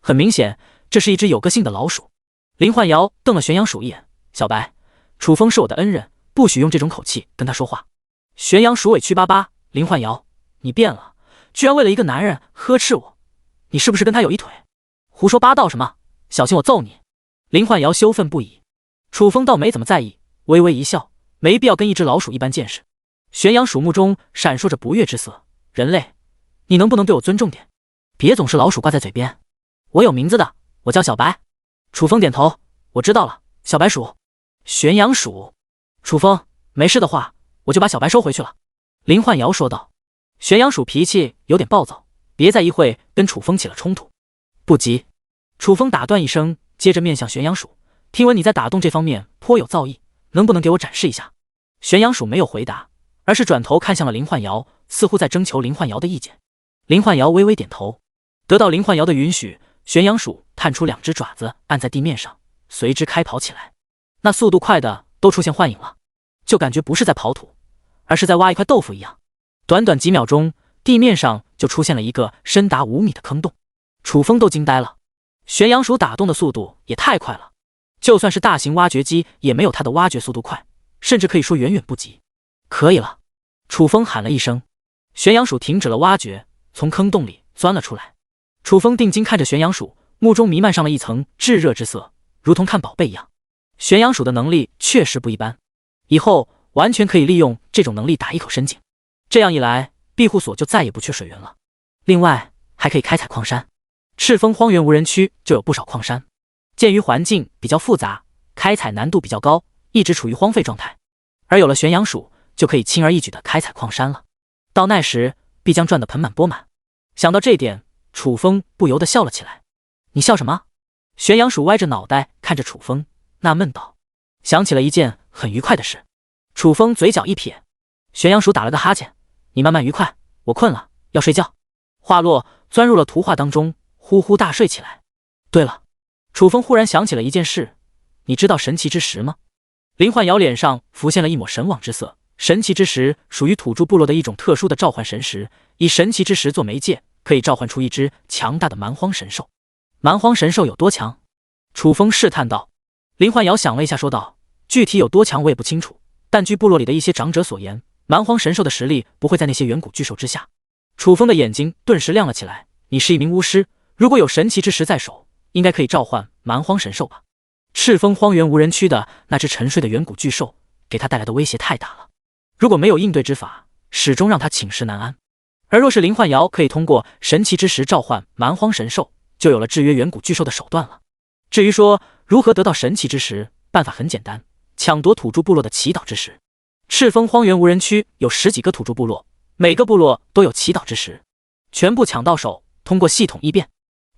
很明显，这是一只有个性的老鼠。林焕瑶瞪了玄阳鼠一眼，小白，楚风是我的恩人，不许用这种口气跟他说话。玄阳鼠委屈巴巴，林焕瑶，你变了，居然为了一个男人呵斥我，你是不是跟他有一腿？胡说八道什么？小心我揍你！林焕瑶羞愤不已。楚风倒没怎么在意，微微一笑，没必要跟一只老鼠一般见识。玄阳鼠目中闪烁着不悦之色，人类，你能不能对我尊重点？别总是老鼠挂在嘴边。我有名字的，我叫小白。楚风点头，我知道了，小白鼠。玄阳鼠。楚风，没事的话，我就把小白收回去了。林焕瑶说道。玄阳鼠脾气有点暴躁，别在一会跟楚风起了冲突。不急。楚风打断一声，接着面向玄阳鼠，听闻你在打洞这方面颇有造诣，能不能给我展示一下？玄阳鼠没有回答，而是转头看向了林焕瑶，似乎在征求林焕瑶的意见。林焕瑶微微点头，得到林焕瑶的允许，玄阳鼠探出2只爪子按在地面上，随之开跑起来。那速度快的都出现幻影了，就感觉不是在刨土，而是在挖一块豆腐一样。短短几秒钟，地面上就出现了一个深达5米的坑洞。楚风都惊呆了，玄阳鼠打洞的速度也太快了，就算是大型挖掘机也没有它的挖掘速度快，甚至可以说远远不及。可以了，楚风喊了一声，玄阳鼠停止了挖掘，从坑洞里钻了出来。楚风定睛看着玄阳鼠，目中弥漫上了一层炙热之色，如同看宝贝一样。玄阳鼠的能力确实不一般，以后完全可以利用这种能力打一口深井，这样一来，庇护所就再也不缺水源了。另外，还可以开采矿山。赤峰荒原无人区就有不少矿山，鉴于环境比较复杂，开采难度比较高，一直处于荒废状态。而有了玄阳鼠，就可以轻而易举的开采矿山了。到那时，必将赚得盆满钵满。想到这点，楚风不由得笑了起来。你笑什么？玄阳鼠歪着脑袋看着楚风，纳闷道。想起了一件很愉快的事。楚风嘴角一撇，玄阳鼠打了个哈欠，你慢慢愉快，我困了，要睡觉。话落，钻入了图画当中，呼呼大睡起来。对了，楚风忽然想起了一件事，你知道神奇之石吗？林焕瑶脸上浮现了一抹神往之色。神奇之石属于土著部落的一种特殊的召唤神石，以神奇之石做媒介，可以召唤出一只强大的蛮荒神兽。蛮荒神兽有多强？楚风试探道。林焕瑶想了一下，说道：具体有多强我也不清楚，但据部落里的一些长者所言，蛮荒神兽的实力不会在那些远古巨兽之下。楚风的眼睛顿时亮了起来。你是一名巫师，如果有神奇之石在手，应该可以召唤蛮荒神兽吧？赤峰荒原无人区的那只沉睡的远古巨兽，给他带来的威胁太大了。如果没有应对之法，始终让他寝食难安。而若是林焕瑶可以通过神奇之石召唤蛮荒神兽，就有了制约远古巨兽的手段了。至于说如何得到神奇之石，办法很简单，抢夺土著部落的祈祷之石。赤峰荒原无人区有10几个土著部落，每个部落都有祈祷之石，全部抢到手，通过系统异变，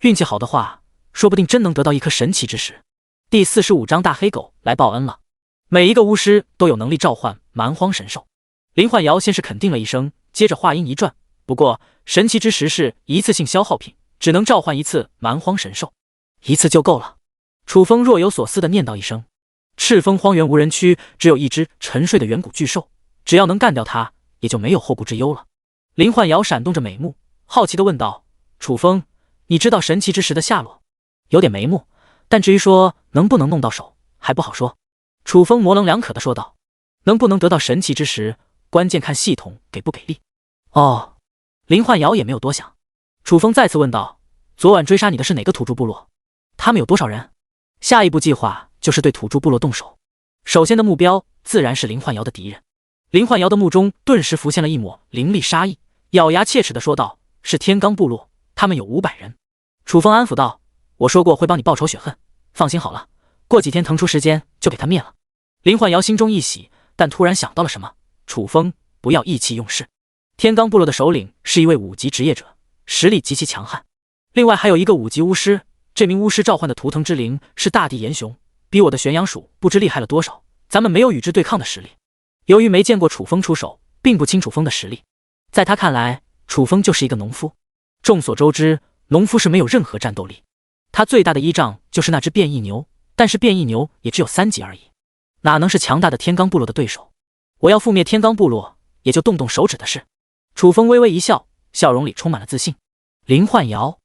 运气好的话，说不定真能得到一颗神奇之石。第45章大黑狗来报恩了。每一个巫师都有能力召唤蛮荒神兽。林焕瑶先是肯定了一声，接着话音一转，不过神奇之石是一次性消耗品，只能召唤一次蛮荒神兽，一次就够了。楚风若有所思地念叨一声。赤峰荒原无人区只有一只沉睡的远古巨兽，只要能干掉它，也就没有后顾之忧了。林焕瑶闪动着美目，好奇地问道：楚风，你知道神奇之石的下落？有点眉目，但至于说能不能弄到手，还不好说。楚风模棱两可地说道：能不能得到神奇之石，关键看系统给不给力。哦，林焕瑶也没有多想。楚风再次问道：昨晚追杀你的是哪个土著部落？他们有多少人？下一步计划就是对土著部落动手，首先的目标自然是林焕瑶的敌人。林焕瑶的目中顿时浮现了一抹凌厉杀意，咬牙切齿地说道：是天罡部落，他们有500人。楚风安抚道：我说过会帮你报仇雪恨，放心好了，过几天腾出时间就给他灭了。林焕瑶心中一喜，但突然想到了什么：楚风，不要意气用事。天罡部落的首领是一位5级职业者，实力极其强悍，另外还有一个5级巫师，这名巫师召唤的图腾之灵是大地炎熊，比我的玄阳鼠不知厉害了多少，咱们没有与之对抗的实力。由于没见过楚风出手，并不清楚风的实力，在他看来，楚风就是一个农夫。众所周知，农夫是没有任何战斗力，他最大的依仗就是那只变异牛，但是变异牛也只有3级而已，哪能是强大的天罡部落的对手？我要覆灭天罡部落，也就动动手指的事。楚风微微一笑，笑容里充满了自信。林焕瑶，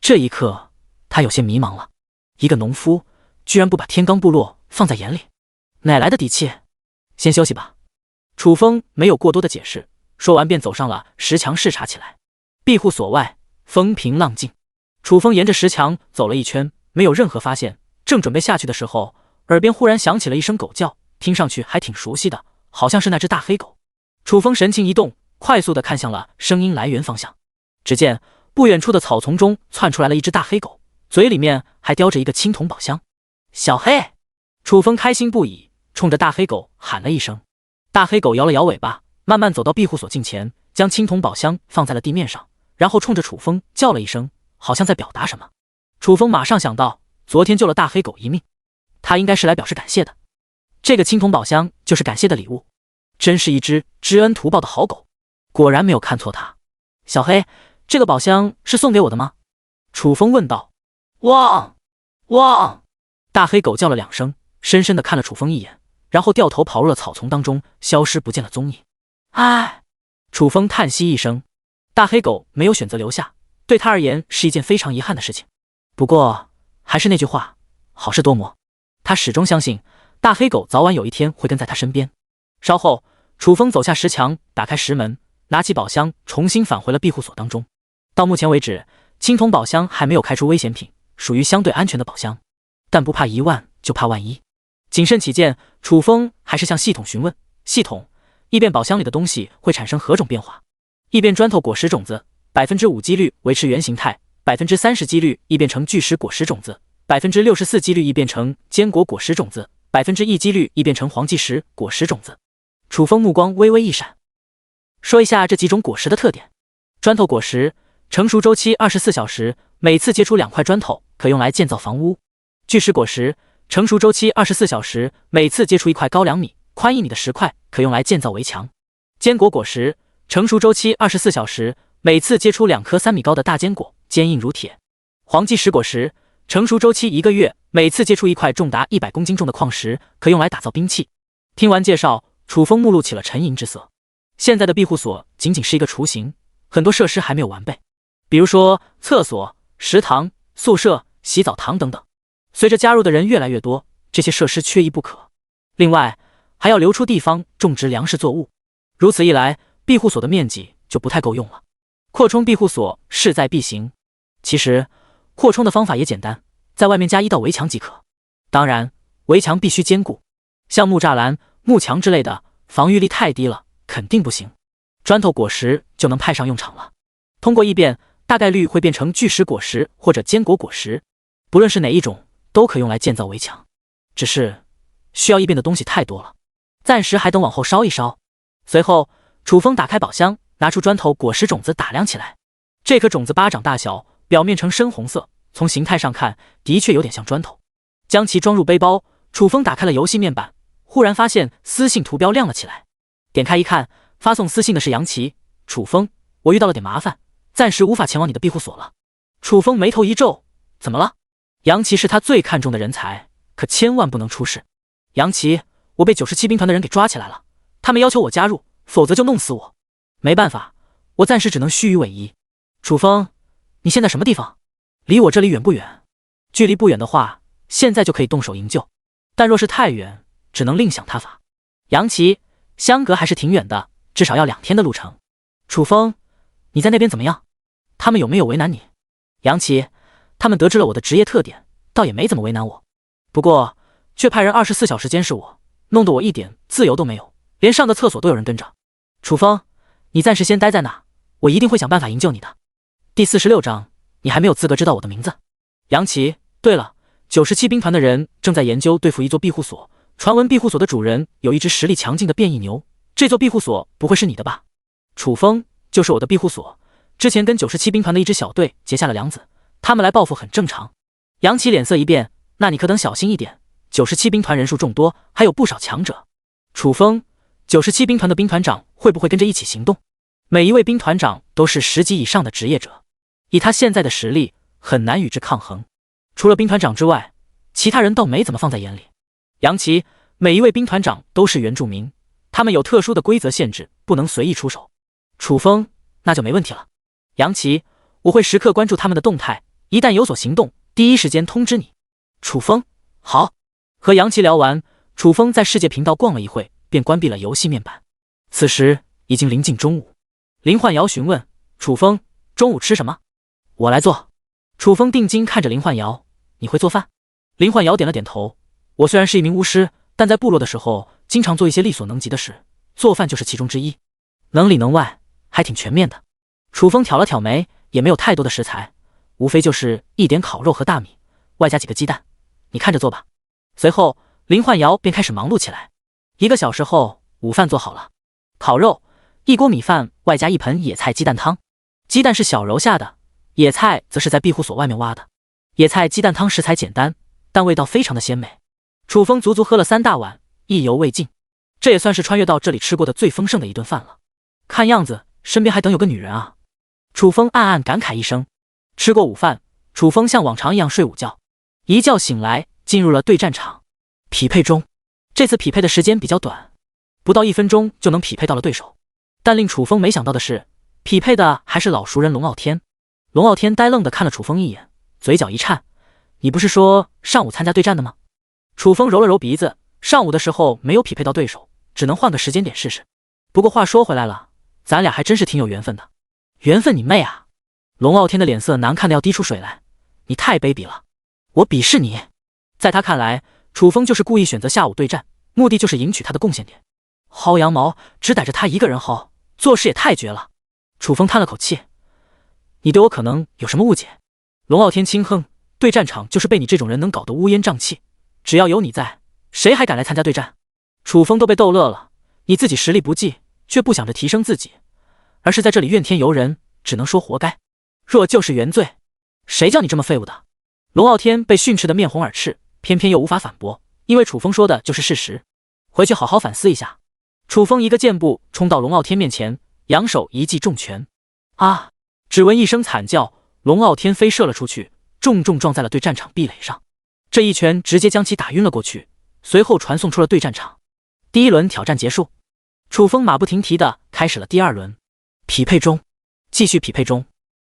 这一刻他有些迷茫了，一个农夫居然不把天罡部落放在眼里，哪来的底气？先休息吧。楚风没有过多的解释，说完便走上了石墙视察起来。庇护所外风平浪静，楚风沿着石墙走了一圈，没有任何发现，正准备下去的时候，耳边忽然响起了一声狗叫，听上去还挺熟悉的，好像是那只大黑狗。楚风神情一动，快速地看向了声音来源方向，只见不远处的草丛中窜出来了一只大黑狗，嘴里面还叼着一个青铜宝箱。小黑！楚风开心不已，冲着大黑狗喊了一声。大黑狗摇了摇尾巴，慢慢走到庇护所近前，将青铜宝箱放在了地面上，然后冲着楚风叫了一声，好像在表达什么。楚风马上想到，昨天救了大黑狗一命，他应该是来表示感谢的。这个青铜宝箱就是感谢的礼物，真是一只知恩图报的好狗，果然没有看错他。小黑，这个宝箱是送给我的吗？楚风问道。汪！汪！大黑狗叫了2声，深深地看了楚风一眼，然后掉头跑入了草丛当中，消失不见了踪影。唉，楚风叹息一声，大黑狗没有选择留下，对他而言是一件非常遗憾的事情。不过还是那句话，好事多磨，他始终相信大黑狗早晚有一天会跟在他身边。稍后，楚风走下石墙，打开石门，拿起宝箱，重新返回了庇护所当中。到目前为止，青铜宝箱还没有开出危险品，属于相对安全的宝箱，但不怕1万就怕万一。谨慎起见，楚风还是向系统询问：系统，异变宝箱里的东西会产生何种变化？异变砖头果实种子，5%几率维持原形态，30%几率异变成巨石果实种子，64%几率异变成坚果果实种子，1%几率异变成黄蓟石果实种子。楚风目光微微一闪，说一下这几种果实的特点。砖头果实，成熟周期24小时，每次结出2块砖头，可用来建造房屋。巨石果实，成熟周期24小时，每次结出1块高2米、宽1米的石块，可用来建造围墙。坚果果实，成熟周期24小时，每次结出2颗3米高的大坚果，坚硬如铁。黄金石果石，成熟周期1个月，每次接触一块重达100公斤重的矿石，可用来打造兵器。听完介绍，楚风目露起了沉吟之色。现在的庇护所仅仅是一个雏形，很多设施还没有完备，比如说厕所、食堂、宿舍、洗澡堂等等。随着加入的人越来越多，这些设施缺一不可。另外，还要留出地方种植粮食作物。如此一来，庇护所的面积就不太够用了。扩充庇护所势在必行。其实，扩充的方法也简单，在外面加1道围墙即可。当然，围墙必须坚固，像木栅栏、木墙之类的，防御力太低了，肯定不行。砖头果实就能派上用场了。通过异变，大概率会变成巨石果实或者坚果果实，不论是哪一种，都可用来建造围墙。只是需要异变的东西太多了，暂时还等往后烧一烧。随后，楚风打开宝箱，拿出砖头果实种子打量起来。这颗种子巴掌大小，表面呈深红色，从形态上看，的确有点像砖头。将其装入背包，楚风打开了游戏面板，忽然发现私信图标亮了起来。点开一看，发送私信的是杨琪。楚风，我遇到了点麻烦，暂时无法前往你的庇护所了。楚风眉头一皱，怎么了？杨琪是他最看重的人才，可千万不能出事。杨琪，我被97兵团的人给抓起来了，他们要求我加入，否则就弄死我。没办法，我暂时只能虚与委蛇。楚风，你现在什么地方？离我这里远不远？距离不远的话，现在就可以动手营救，但若是太远，只能另想他法。杨琪，相隔还是挺远的，至少要2天的路程。楚风，你在那边怎么样？他们有没有为难你？杨琪，他们得知了我的职业特点，倒也没怎么为难我，不过却派人24小时监视我，弄得我一点自由都没有，连上个厕所都有人跟着。楚风，你暂时先待在那，我一定会想办法营救你的。第46章，你还没有资格知道我的名字。杨琪，对了，97兵团的人正在研究对付一座庇护所，传闻庇护所的主人有一只实力强劲的变异牛，这座庇护所不会是你的吧？楚风，就是我的庇护所，之前跟97兵团的一支小队结下了梁子，他们来报复很正常。杨琪脸色一变，那你可等小心一点，97兵团人数众多，还有不少强者。楚风，97兵团的兵团长会不会跟着一起行动？每一位兵团长都是10级以上的职业者，以他现在的实力，很难与之抗衡。除了兵团长之外，其他人倒没怎么放在眼里。杨琪，每一位兵团长都是原住民，他们有特殊的规则限制，不能随意出手。楚风，那就没问题了。杨琪，我会时刻关注他们的动态，一旦有所行动，第一时间通知你。楚风，好。和杨琪聊完，楚风在世界频道逛了一会，便关闭了游戏面板。此时已经临近中午，林焕瑶询问楚风，中午吃什么？我来做。楚风定睛看着林焕瑶，你会做饭？林焕瑶点了点头，我虽然是一名巫师，但在部落的时候经常做一些力所能及的事，做饭就是其中之一，能里能外，还挺全面的。楚风挑了挑眉，也没有太多的食材，无非就是一点烤肉和大米，外加几个鸡蛋，你看着做吧。随后林焕瑶便开始忙碌起来。1个小时后，午饭做好了，烤肉1锅米饭，外加1盆野菜鸡蛋汤。鸡蛋是小揉下的，野菜则是在庇护所外面挖的。野菜鸡蛋汤食材简单，但味道非常的鲜美。楚风足足喝了3大碗，意犹未尽。这也算是穿越到这里吃过的最丰盛的一顿饭了。看样子身边还等有个女人啊。楚风暗暗感慨一声。吃过午饭，楚风像往常一样睡午觉。一觉醒来，进入了对战场。匹配中，这次匹配的时间比较短，不到1分钟就能匹配到了对手。但令楚风没想到的是，匹配的还是老熟人龙傲天。龙傲天呆愣地看了楚风一眼，嘴角一颤，你不是说上午参加对战的吗？楚风揉了揉鼻子，上午的时候没有匹配到对手，只能换个时间点试试。不过话说回来了，咱俩还真是挺有缘分的。缘分你妹啊！龙傲天的脸色难看的要滴出水来，你太卑鄙了，我鄙视你。在他看来，楚风就是故意选择下午对战，目的就是赢取他的贡献点。薅羊毛只逮着他一个人薅，做事也太绝了。楚风叹了口气，你对我可能有什么误解？龙傲天轻哼，对战场就是被你这种人能搞得乌烟瘴气，只要有你在，谁还敢来参加对战？楚风都被逗乐了，你自己实力不济，却不想着提升自己，而是在这里怨天尤人，只能说活该。若就是原罪，谁叫你这么废物的？龙傲天被训斥得面红耳赤，偏偏又无法反驳，因为楚风说的就是事实。回去好好反思一下。楚风一个箭步冲到龙傲天面前，扬手一记重拳。啊！只闻一声惨叫，龙傲天飞射了出去，重重撞在了对战场壁垒上，这一拳直接将其打晕了过去，随后传送出了对战场。第一轮挑战结束，楚风马不停蹄地开始了第二轮。匹配中，继续匹配中。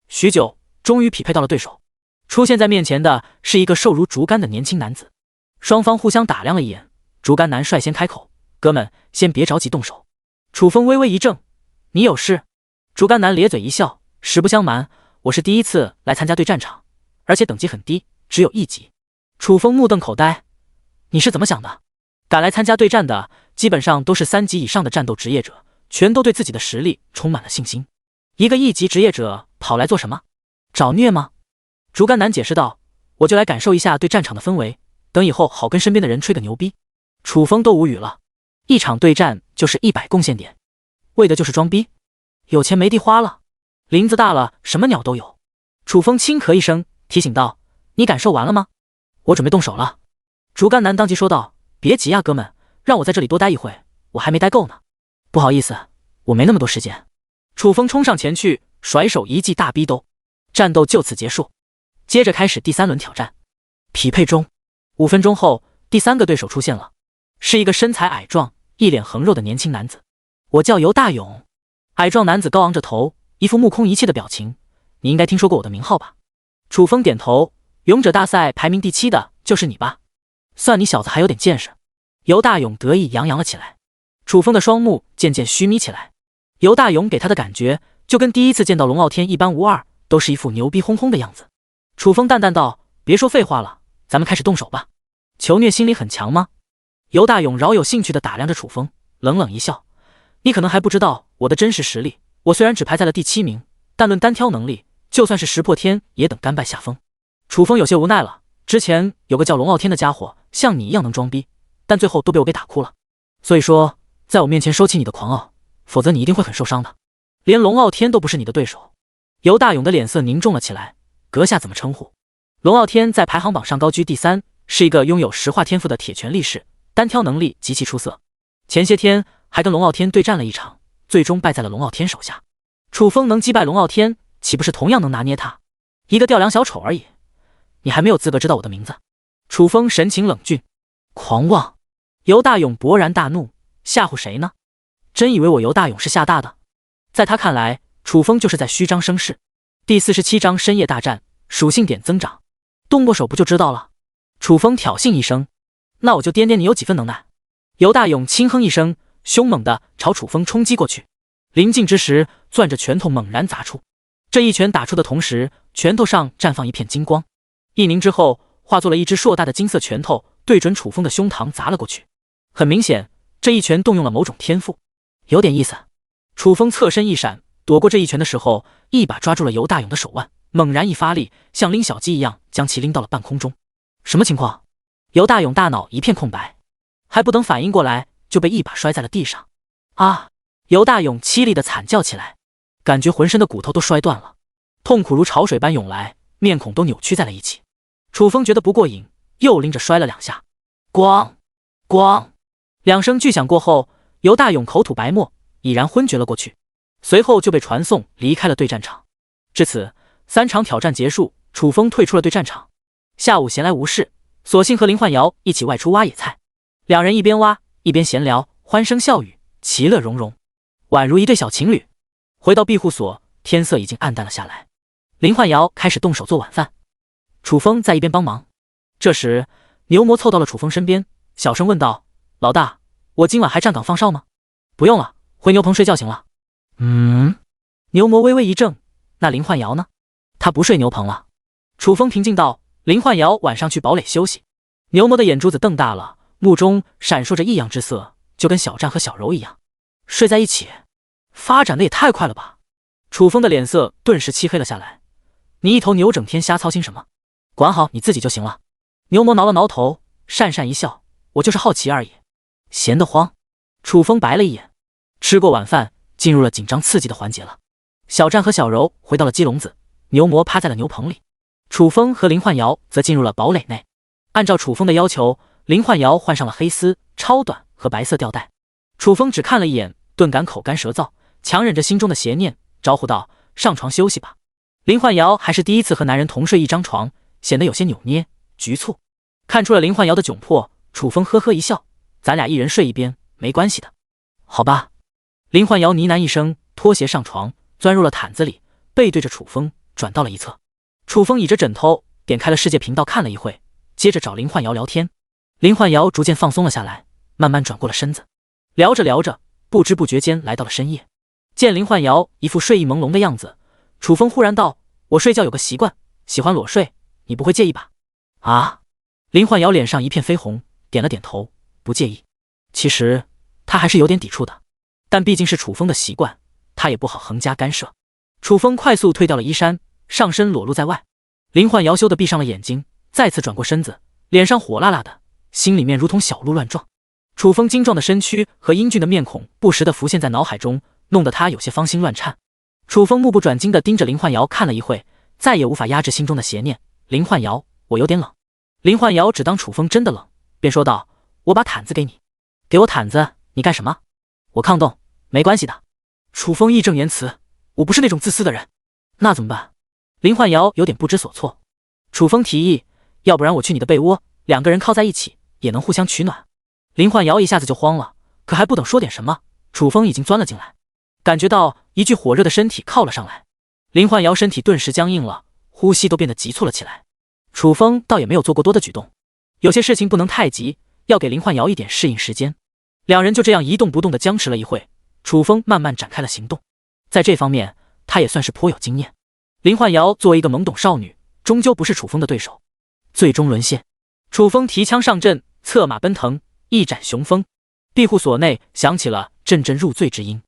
许久，终于匹配到了对手。出现在面前的是一个瘦如竹竿的年轻男子。双方互相打量了一眼，竹竿男率先开口：“哥们，先别着急动手。”楚风微微一怔：“你有事？”竹竿男咧嘴一笑：“实不相瞒，我是第一次来参加对战场，而且等级很低，只有1级。”楚风目瞪口呆：“你是怎么想的？敢来参加对战的，基本上都是3级以上的战斗职业者，全都对自己的实力充满了信心。一个1级职业者跑来做什么？找虐吗？”竹竿男解释道：“我就来感受一下对战场的氛围，等以后好跟身边的人吹个牛逼。”楚风都无语了，一场对战就是100贡献点，为的就是装逼，有钱没地花了，林子大了什么鸟都有。楚风轻咳一声，提醒道：“你感受完了吗？我准备动手了。”竹竿男当即说道：“别急啊，哥们，让我在这里多待一会，我还没待够呢。不好意思，我没那么多时间。”楚风冲上前去，甩手一记大逼兜，战斗就此结束。接着开始第3轮挑战，匹配中。5分钟后，第3个对手出现了，是一个身材矮壮、一脸横肉的年轻男子。我叫尤大勇。矮壮男子高昂着头，一副目空一切的表情。你应该听说过我的名号吧？楚风点头。勇者大赛排名第7的就是你吧？算你小子还有点见识。尤大勇得意洋洋了起来。楚风的双目渐渐虚眯起来。尤大勇给他的感觉就跟第一次见到龙傲天一般无二，都是一副牛逼哄哄的样子。楚风淡淡道：“别说废话了，咱们开始动手吧。求虐心理很强吗？”尤大勇饶有兴趣地打量着楚风，冷冷一笑：“你可能还不知道我的真实实力。我虽然只排在了第7名，但论单挑能力，就算是石破天也等甘拜下风。”楚风有些无奈了，之前有个叫龙傲天的家伙像你一样能装逼，但最后都被我给打哭了。所以说，在我面前收起你的狂傲，否则你一定会很受伤的。连龙傲天都不是你的对手。尤大勇的脸色凝重了起来。阁下怎么称呼？龙傲天在排行榜上高居第3，是一个拥有石化天赋的铁拳力士，单挑能力极其出色。前些天还跟龙傲天对战了一场，最终败在了龙傲天手下。楚风能击败龙傲天，岂不是同样能拿捏他？一个吊粮小丑而已，你还没有资格知道我的名字。楚风神情冷峻。狂妄！尤大勇勃然大怒，吓唬谁呢？真以为我尤大勇是吓大的？在他看来，楚风就是在虚张声势。第47章深夜大战，属性点增长，动过手不就知道了？楚风挑衅一声：“那我就掂掂你有几分能耐。”尤大勇轻哼一声，凶猛地朝楚风冲击过去。临近之时，攥着拳头猛然砸出。这一拳打出的同时，拳头上绽放一片金光，一凝之后，化作了一只硕大的金色拳头，对准楚风的胸膛砸了过去。很明显，这一拳动用了某种天赋，有点意思。楚风侧身一闪，躲过这一拳的时候，一把抓住了尤大勇的手腕，猛然一发力，像拎小鸡一样将其拎到了半空中。什么情况？尤大勇大脑一片空白，还不等反应过来，就被一把摔在了地上。啊！尤大勇凄厉地惨叫起来，感觉浑身的骨头都摔断了，痛苦如潮水般涌来，面孔都扭曲在了一起。楚风觉得不过瘾，又拎着摔了2下。咣咣，2声巨响过后，尤大勇口吐白沫，已然昏厥了过去。随后就被传送离开了对战场。至此，3场挑战结束，楚风退出了对战场。下午闲来无事，索性和林焕瑶一起外出挖野菜。2人一边挖一边闲聊，欢声笑语，其乐融融，宛如一对小情侣。回到庇护所，天色已经暗淡了下来。林焕瑶开始动手做晚饭，楚风在一边帮忙。这时，牛魔凑到了楚风身边，小声问道：“老大，我今晚还站岗放哨吗？”“不用了，回牛棚睡觉行了。”“牛魔微微一怔，那林焕瑶呢？他不睡牛棚了。”楚风平静道：“林焕瑶晚上去堡垒休息。”牛魔的眼珠子瞪大了，目中闪烁着异样之色，就跟小战和小柔一样，睡在一起，发展的也太快了吧！楚风的脸色顿时漆黑了下来。你一头牛整天瞎操心什么？管好你自己就行了。牛魔挠了挠头，讪讪一笑：“我就是好奇而已。”闲得慌。楚风白了一眼。吃过晚饭，进入了紧张刺激的环节了。小战和小柔回到了鸡笼子，牛魔趴在了牛棚里，楚风和林焕瑶则进入了堡垒内。按照楚风的要求，林焕瑶换上了黑丝、超短和白色吊带。楚风只看了一眼，顿感口干舌燥，强忍着心中的邪念，招呼道：“上床休息吧。”林焕瑶还是第一次和男人同睡一张床，显得有些扭捏局促。看出了林焕瑶的窘迫，楚风呵呵一笑：“咱俩一人睡一边，没关系的。”好吧。林焕瑶呢喃一声，脱鞋上床，钻入了毯子里，背对着楚风转到了一侧。楚风倚着枕头，点开了世界频道看了一会，接着找林焕瑶聊天。林焕瑶逐渐放松了下来，慢慢转过了身子。聊着聊着，不知不觉间来到了深夜。见林焕瑶一副睡意朦胧的样子，楚风忽然道：“我睡觉有个习惯，喜欢裸睡，你不会介意吧？”啊！林焕瑶脸上一片绯红，点了点头，不介意。其实他还是有点抵触的，但毕竟是楚风的习惯，他也不好横加干涉。楚风快速退掉了衣衫，上身裸露在外。林焕瑶羞得闭上了眼睛，再次转过身子，脸上火辣辣的，心里面如同小鹿乱撞。楚风精壮的身躯和英俊的面孔不时地浮现在脑海中，弄得他有些芳心乱颤。楚风目不转睛地盯着林焕瑶看了一会，再也无法压制心中的邪念：“林焕瑶，我有点冷。”林焕瑶只当楚风真的冷，便说道：“我把毯子给你。”“给我毯子？你干什么？”“我抗冻，没关系的。”楚风义正言辞：“我不是那种自私的人。”“那怎么办？”林焕瑶有点不知所措。楚风提议：“要不然我去你的被窝，两个人靠在一起，也能互相取暖。”林焕瑶一下子就慌了，可还不等说点什么，楚风已经钻了进来，感觉到一具火热的身体靠了上来。林焕瑶身体顿时僵硬了，呼吸都变得急促了起来。楚风倒也没有做过多的举动，有些事情不能太急，要给林焕瑶一点适应时间。两人就这样一动不动地僵持了一会，楚风慢慢展开了行动。在这方面，他也算是颇有经验。林焕瑶作为一个懵懂少女，终究不是楚风的对手，最终沦陷。楚风提枪上阵，策马奔腾，一展雄风。庇护所内响起了阵阵入醉之音，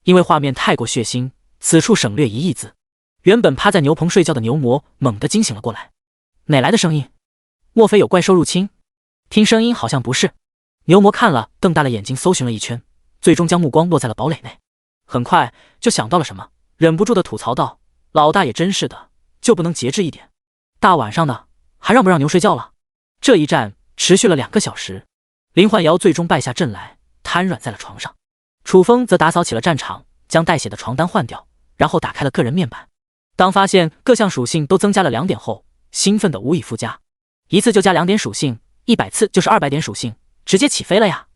因为画面太过血腥，此处省略一亿字。原本趴在牛棚睡觉的牛魔猛地惊醒了过来。哪来的声音？莫非有怪兽入侵？听声音好像不是。牛魔看了，瞪大了眼睛搜寻了一圈，最终将目光落在了堡垒内。很快就想到了什么，忍不住的吐槽道：“老大爷真是的，就不能节制一点？大晚上的还让不让牛睡觉了？”这一战持续了2个小时，林焕瑶最终败下阵来，瘫软在了床上。楚风则打扫起了战场，将带血的床单换掉，然后打开了个人面板。当发现各项属性都增加了2点后，兴奋的无以复加。一次就加2点属性，100次就是200点属性，直接起飞了呀！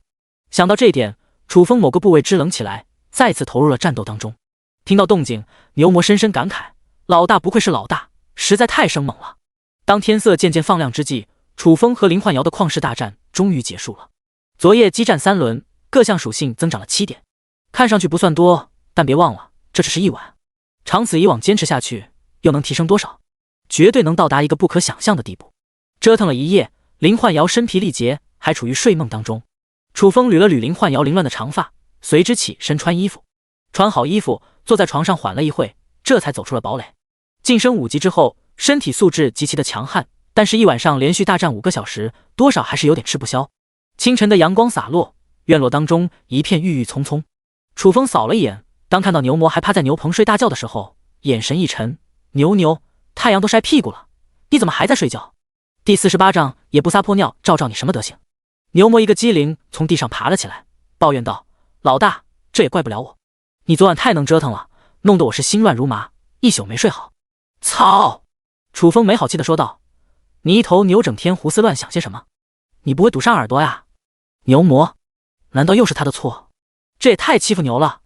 想到这点，楚风某个部位支棱起来，再次投入了战斗当中。听到动静，牛魔深深感慨：老大不愧是老大，实在太生猛了。当天色渐渐放亮之际，楚风和林焕瑶的旷世大战终于结束了。昨夜激战3轮，各项属性增长了7点，看上去不算多，但别忘了，这只是一晚。长此以往坚持下去，又能提升多少？绝对能到达一个不可想象的地步。折腾了一夜，林焕瑶身疲力竭，还处于睡梦当中。楚风捋了捋林焕瑶凌乱的长发，随之起身穿衣服。穿好衣服，坐在床上缓了一会，这才走出了堡垒。晋升5级之后，身体素质极其的强悍，但是一晚上连续大战5个小时，多少还是有点吃不消。清晨的阳光洒落，院落当中一片郁郁葱葱。楚风扫了一眼，当看到牛魔还趴在牛棚睡大觉的时候，眼神一沉：“牛，太阳都晒屁股了，你怎么还在睡觉？第48章也不撒泼尿，照你什么德行？”牛魔一个机灵，从地上爬了起来，抱怨道：“老大，这也怪不了我，你昨晚太能折腾了，弄得我是心乱如麻，一宿没睡好。”操！楚风没好气地说道：“你一头牛整天胡思乱想些什么？你不会堵上耳朵呀？”牛魔，难道又是他的错？这也太欺负牛了。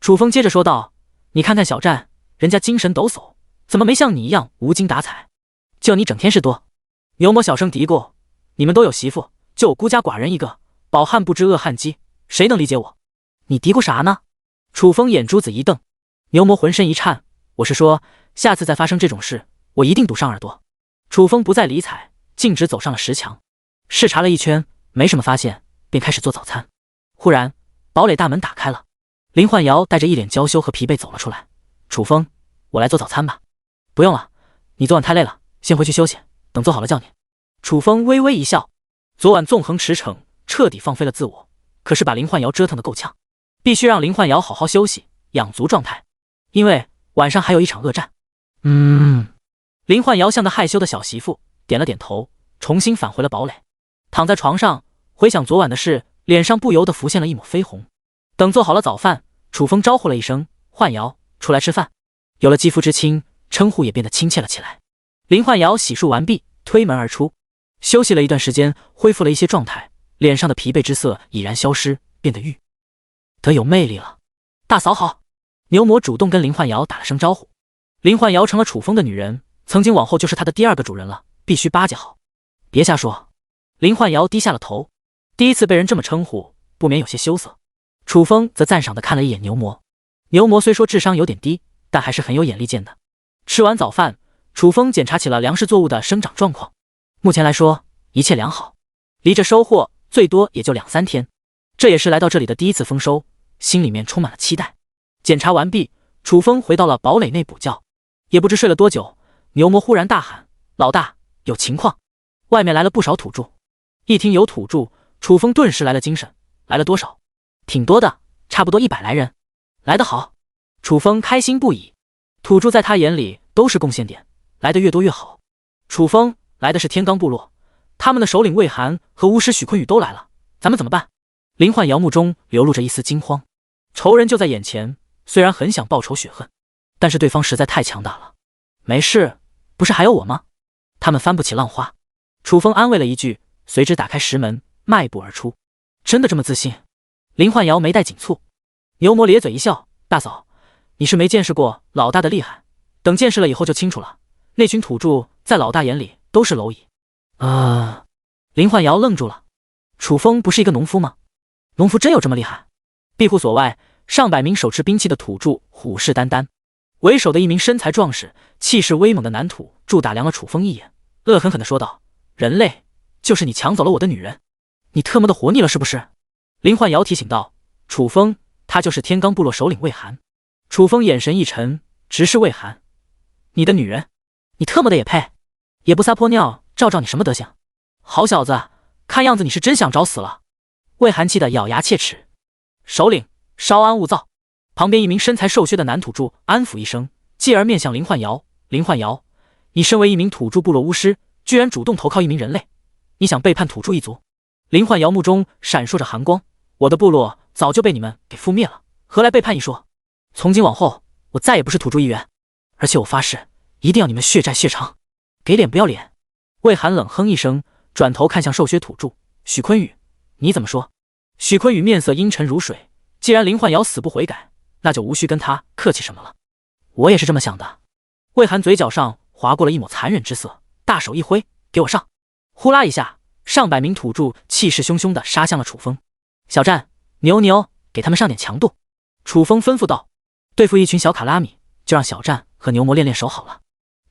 楚风接着说道：“你看看小战，人家精神抖擞，怎么没像你一样无精打采？就你整天事多。”牛魔小声嘀咕：“你们都有媳妇，就我孤家寡人一个，饱汉不知饿汉饥，谁能理解我？你嘀咕啥呢？”楚风眼珠子一瞪，牛魔浑身一颤：“我是说，下次再发生这种事，我一定堵上耳朵。”楚风不再理睬，径直走上了石墙，视察了一圈，没什么发现，便开始做早餐。忽然，堡垒大门打开了，林焕瑶带着一脸娇羞和疲惫走了出来。“楚风，我来做早餐吧。”“不用了，你昨晚太累了，先回去休息，等做好了叫你。”楚风微微一笑，昨晚纵横驰骋，彻底放飞了自我，可是把林焕瑶折腾得够呛，必须让林焕瑶好好休息，养足状态，因为晚上还有一场恶战。林焕瑶像个害羞的小媳妇，点了点头，重新返回了堡垒。躺在床上回想昨晚的事，脸上不由得浮现了一抹绯红。等做好了早饭，楚风招呼了一声：“焕瑶，出来吃饭。”有了肌肤之亲，称呼也变得亲切了起来。林焕瑶洗漱完毕，推门而出。休息了一段时间，恢复了一些状态，脸上的疲惫之色已然消失，变得愈得有魅力了。大嫂好！牛魔主动跟林焕瑶打了声招呼。林焕瑶成了楚风的女人，从今往后就是他的第二个主人了，必须巴结好。别瞎说。林焕瑶低下了头，第一次被人这么称呼，不免有些羞涩。楚风则赞赏地看了一眼牛魔。牛魔虽说智商有点低，但还是很有眼力见的。吃完早饭，楚风检查起了粮食作物的生长状况。目前来说，一切良好，离着收获最多也就2-3天。这也是来到这里的第一次丰收，心里面充满了期待。检查完毕，楚风回到了堡垒内补觉。也不知睡了多久，牛魔忽然大喊：“老大，有情况！外面来了不少土著。”一听有土著，楚风顿时来了精神。来了多少？挺多的，差不多100来人。来得好！楚风开心不已。土著在他眼里都是贡献点，来得越多越好。楚风，来的是天罡部落，他们的首领魏寒和巫师许坤宇都来了，咱们怎么办？林焕瑶目中流露着一丝惊慌。仇人就在眼前，虽然很想报仇雪恨，但是对方实在太强大了。没事，不是还有我吗？他们翻不起浪花。楚风安慰了一句，随之打开石门，迈步而出。真的这么自信？林焕瑶眉带紧蹙。牛魔咧嘴一笑：“大嫂，你是没见识过老大的厉害，等见识了以后就清楚了。那群土著在老大眼里都是蝼蚁。”林焕瑶愣住了。楚风不是一个农夫吗？农夫真有这么厉害？庇护所外，上百名手持兵器的土著虎视眈眈。为首的一名身材壮实、气势威猛的男土著打量了楚风一眼，恶狠狠地说道：“人类，就是你抢走了我的女人，你特么的活腻了是不是？”林焕瑶提醒道：“楚风，他就是天罡部落首领魏寒。”楚风眼神一沉，直视魏寒：“你的女人，你特么的也配？也不撒泼尿，照照你什么德行？好小子，看样子你是真想找死了。”魏寒气得咬牙切齿：“首领，稍安勿躁。”旁边一名身材瘦削的男土著安抚一声，继而面向林焕瑶：“林焕瑶，你身为一名土著部落巫师，居然主动投靠一名人类，你想背叛土著一族？”林焕瑶目中闪烁着寒光：“我的部落早就被你们给覆灭了，何来背叛一说？从今往后，我再也不是土著一员，而且我发誓，一定要你们血债血偿，给脸不要脸！”魏寒冷哼一声，转头看向瘦削土著许坤宇：“你怎么说？”许坤宇面色阴沉如水，既然林焕瑶死不悔改，那就无需跟他客气什么了。我也是这么想的。魏寒嘴角上划过了一抹残忍之色，大手一挥：“给我上！”呼啦一下，上百名土著气势汹汹地杀向了楚风。小战，牛，给他们上点强度。楚风吩咐道：“对付一群小卡拉米，就让小战和牛魔练练手好了，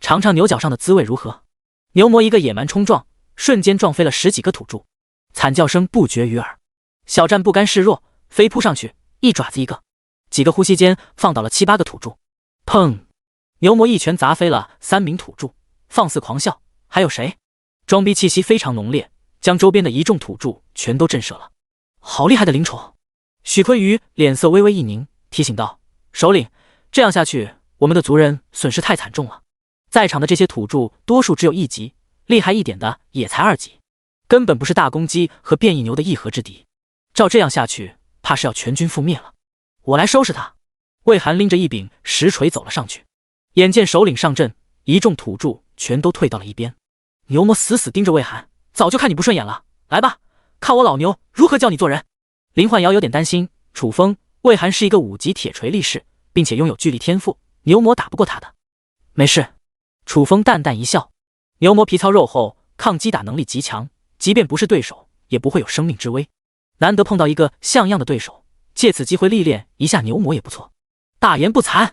尝尝牛角上的滋味如何？”牛魔一个野蛮冲撞，瞬间撞飞了10几个土著，惨叫声不绝于耳。小战不甘示弱，飞扑上去，一爪子一个，几个呼吸间放倒了7、8个土著。砰！牛魔一拳砸飞了3名土著，放肆狂笑：“还有谁？”装逼气息非常浓烈，将周边的一众土著全都震慑了。好厉害的灵宠！许坤宇脸色微微一凝，提醒道：“首领，这样下去，我们的族人损失太惨重了。在场的这些土著多数只有1级，厉害一点的也才2级，根本不是大公鸡和变异牛的一合之敌。照这样下去，怕是要全军覆灭了。我来收拾他。”魏寒拎着一柄石锤走了上去，眼见首领上阵，一众土著全都退到了一边。牛魔死死盯着魏寒：“早就看你不顺眼了，来吧，看我老牛如何教你做人。”林焕瑶有点担心，楚风、魏寒是一个5级铁锤力士，并且拥有巨力天赋，牛魔打不过他的。没事。楚风淡淡一笑，牛魔皮糙肉厚，抗击打能力极强，即便不是对手，也不会有生命之危。难得碰到一个像样的对手，借此机会历练一下牛魔也不错。大言不惭！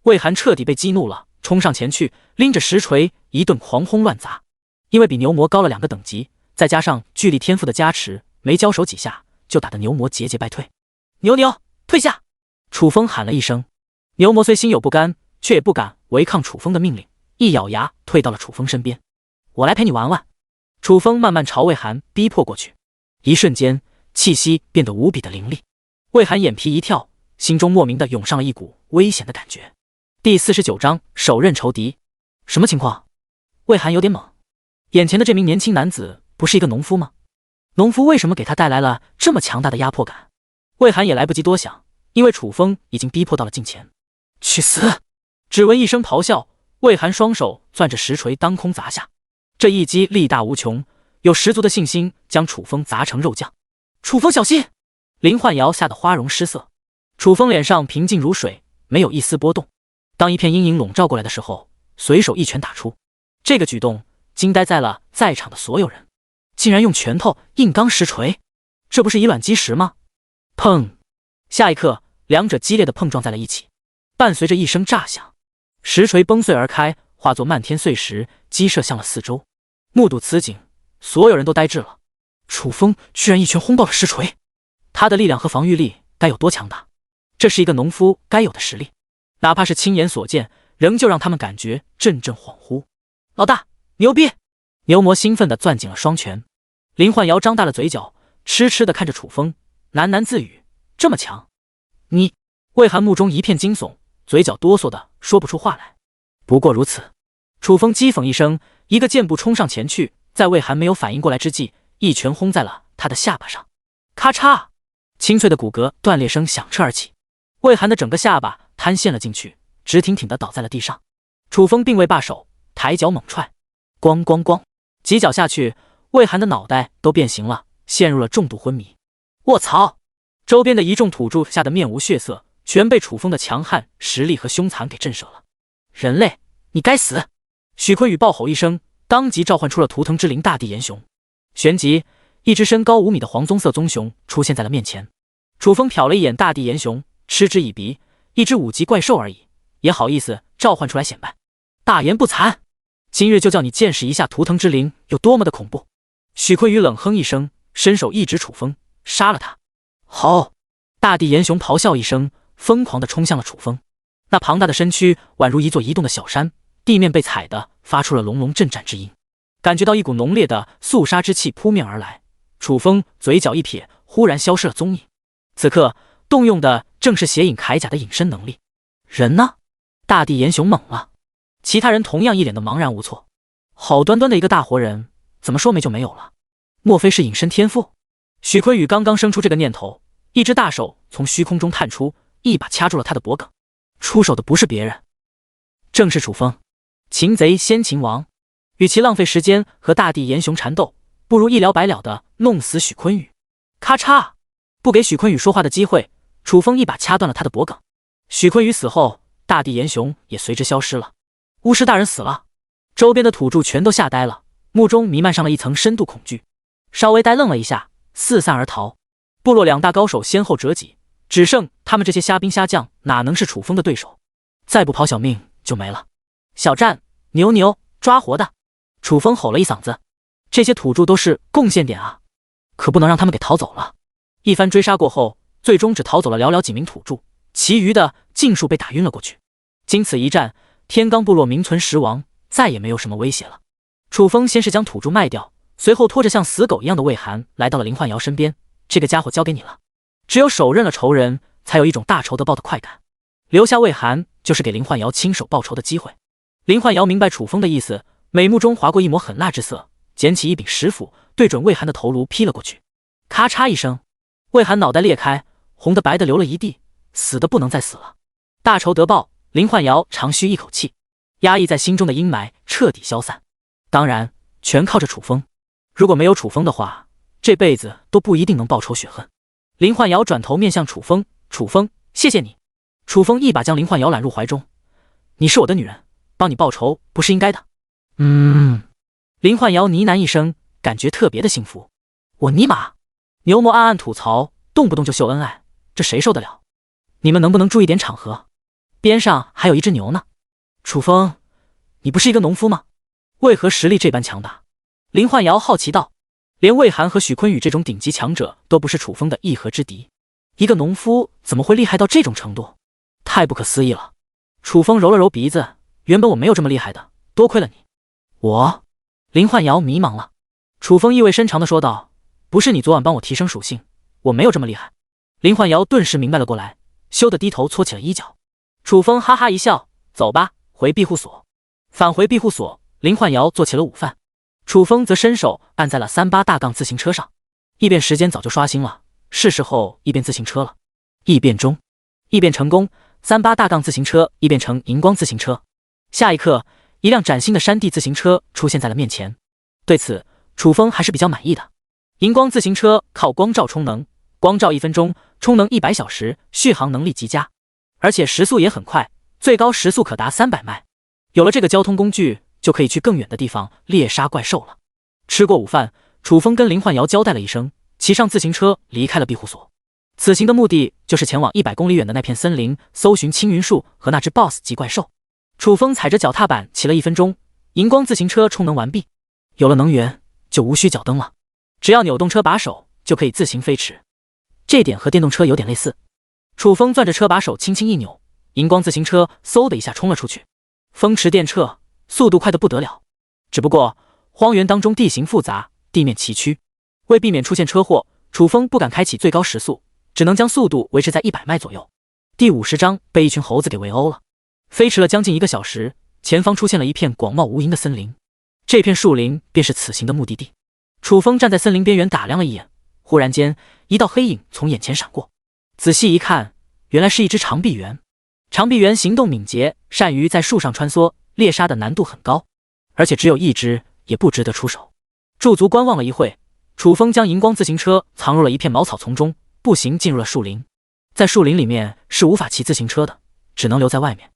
魏寒彻底被激怒了，冲上前去，拎着石锤一顿狂轰乱砸。因为比牛魔高了2个等级，再加上巨力天赋的加持，没交手几下就打得牛魔节节败退。牛，退下！楚风喊了一声。牛魔虽心有不甘，却也不敢违抗楚风的命令，一咬牙退到了楚风身边。我来陪你玩玩。楚风慢慢朝魏寒逼迫过去，一瞬间气息变得无比的凌厉。魏寒眼皮一跳，心中莫名的涌上了一股危险的感觉。第49章手刃仇敌。什么情况？魏寒有点懵，眼前的这名年轻男子不是一个农夫吗？农夫为什么给他带来了这么强大的压迫感？魏寒也来不及多想，因为楚风已经逼迫到了近前。去死！只闻一声咆哮，魏寒双手攥着石锤当空砸下，这一击力大无穷，有十足的信心将楚风砸成肉酱。楚风小心！林焕瑶吓得花容失色。楚风脸上平静如水，没有一丝波动。当一片阴影笼罩过来的时候，随手一拳打出。这个举动惊呆在了在场的所有人，竟然用拳头硬刚实锤，这不是以卵击石吗？砰！下一刻，两者激烈的碰撞在了一起，伴随着一声炸响，石锤崩碎而开，化作漫天碎石，击射向了四周。目睹此景，所有人都呆滞了。楚风居然一拳轰爆了石锤，他的力量和防御力该有多强大？这是一个农夫该有的实力，哪怕是亲眼所见，仍旧让他们感觉阵阵恍惚。老大，牛逼！牛魔兴奋地攥紧了双拳。林焕瑶张大了嘴角，痴痴地看着楚风，喃喃自语：这么强？你……魏寒目中一片惊悚，嘴角哆嗦的说不出话来。不过如此。楚风讥讽一声，一个箭步冲上前去，在魏寒没有反应过来之际，一拳轰在了他的下巴上。咔嚓！清脆的骨骼断裂声响彻而起，魏寒的整个下巴瘫陷了进去，直挺挺地倒在了地上。楚风并未罢手，抬脚猛踹，咣咣咣，几脚下去，魏寒的脑袋都变形了，陷入了重度昏迷。卧槽！周边的一众土著吓得面无血色，全被楚风的强悍实力和凶残给震慑了。人类，你该死！许坤宇暴吼一声，当即召唤出了图腾之灵大地炎熊。旋即，一只身高5米的黄棕色棕熊出现在了面前。楚风瞟了一眼大地炎熊，嗤之以鼻，一只5级怪兽而已，也好意思召唤出来显摆？大言不惭！今日就叫你见识一下图腾之灵有多么的恐怖！许坤宇冷哼一声，伸手一指楚风，杀了他！好！大地炎熊咆哮一声，疯狂地冲向了楚风。那庞大的身躯宛如一座移动的小山，地面被踩得发出了隆隆震颤之音。感觉到一股浓烈的肃杀之气扑面而来，楚风嘴角一撇，忽然消失了踪影。此刻动用的正是邪影铠甲的隐身能力。人呢？大地炎熊懵了，其他人同样一脸的茫然无措。好端端的一个大活人，怎么说没就没有了？莫非是隐身天赋？许坤宇刚刚生出这个念头，一只大手从虚空中探出，一把掐住了他的脖颈。出手的不是别人，正是楚风，擒贼先擒王。与其浪费时间和大地炎熊缠斗，不如一了百了的弄死许坤宇。咔嚓！不给许坤宇说话的机会，楚风一把掐断了他的脖颈。许坤宇死后，大地炎熊也随之消失了。巫师大人死了，周边的土著全都吓呆了，目中弥漫上了一层深度恐惧，稍微呆愣了一下，四散而逃。部落2大高手先后折戟，只剩他们这些虾兵虾将哪能是楚风的对手？再不跑小命就没了。小战，牛牛，抓活的！楚风吼了一嗓子，这些土著都是贡献点啊，可不能让他们给逃走了。一番追杀过后，最终只逃走了寥寥几名土著，其余的尽数被打晕了过去。经此一战，天罡部落名存实亡，再也没有什么威胁了。楚风先是将土著卖掉，随后拖着像死狗一样的魏寒来到了林焕瑶身边，这个家伙交给你了。只有手刃了仇人，才有一种大仇得报的快感。留下魏寒，就是给林焕瑶亲手报仇的机会。林焕瑶明白楚风的意思，美目中划过一抹狠辣之色，捡起一柄石斧，对准魏寒的头颅劈了过去。咔嚓一声，魏寒脑袋裂开，红的白的流了一地，死的不能再死了。大仇得报，林焕瑶长吁一口气，压抑在心中的阴霾彻底消散。当然，全靠着楚风。如果没有楚风的话，这辈子都不一定能报仇雪恨。林焕瑶转头面向楚风，楚风，谢谢你。楚风一把将林焕瑶揽入怀中，你是我的女人，帮你报仇不是应该的。林焕瑶呢喃一声，感觉特别的幸福。我尼玛！牛魔暗暗吐槽，动不动就秀恩爱，这谁受得了？你们能不能注意点场合？边上还有一只牛呢。楚风，你不是一个农夫吗？为何实力这般强大？林焕瑶好奇道。连魏寒和许坤宇这种顶级强者都不是楚风的一合之敌，一个农夫怎么会厉害到这种程度？太不可思议了。楚风揉了揉鼻子，原本我没有这么厉害的，多亏了你。我？林焕瑶迷茫了。楚风意味深长地说道，不是你昨晚帮我提升属性，我没有这么厉害。林焕瑶顿时明白了过来，羞得低头搓起了衣角。楚风哈哈一笑，走吧，回庇护所。返回庇护所，林焕瑶做起了午饭，楚风则伸手按在了38大杠自行车上，异变时间早就刷新了，是时候异变自行车了。异变中，异变成功，38大杠自行车异变成荧光自行车。下一刻，一辆崭新的山地自行车出现在了面前。对此，楚风还是比较满意的。荧光自行车靠光照充能，光照1分钟，充能100小时，续航能力极佳，而且时速也很快，最高时速可达300迈。有了这个交通工具，就可以去更远的地方猎杀怪兽了。吃过午饭，楚风跟林焕瑶交代了一声，骑上自行车离开了庇护所。此行的目的就是前往100公里远的那片森林，搜寻青云树和那只 BOSS 级怪兽。楚风踩着脚踏板骑了1分钟，荧光自行车充能完毕，有了能源就无需脚蹬了，只要扭动车把手就可以自行飞驰。这点和电动车有点类似。楚风攥着车把手轻轻一扭，荧光自行车嗖的一下冲了出去，风驰电掣，速度快得不得了。只不过荒原当中地形复杂，地面崎岖，为避免出现车祸，楚风不敢开启最高时速，只能将速度维持在100迈左右。第50章被一群猴子给围殴了。飞驰了将近1个小时，前方出现了一片广袤无垠的森林，这片树林便是此行的目的地。楚风站在森林边缘打量了一眼，忽然间一道黑影从眼前闪过，仔细一看，原来是一只长臂猿。长臂猿行动敏捷，善于在树上穿梭，猎杀的难度很高，而且只有一只也不值得出手。驻足观望了一会，楚风将荧光自行车藏入了一片茅草丛中，步行进入了树林。在树林里面是无法骑自行车的，只能留在外面。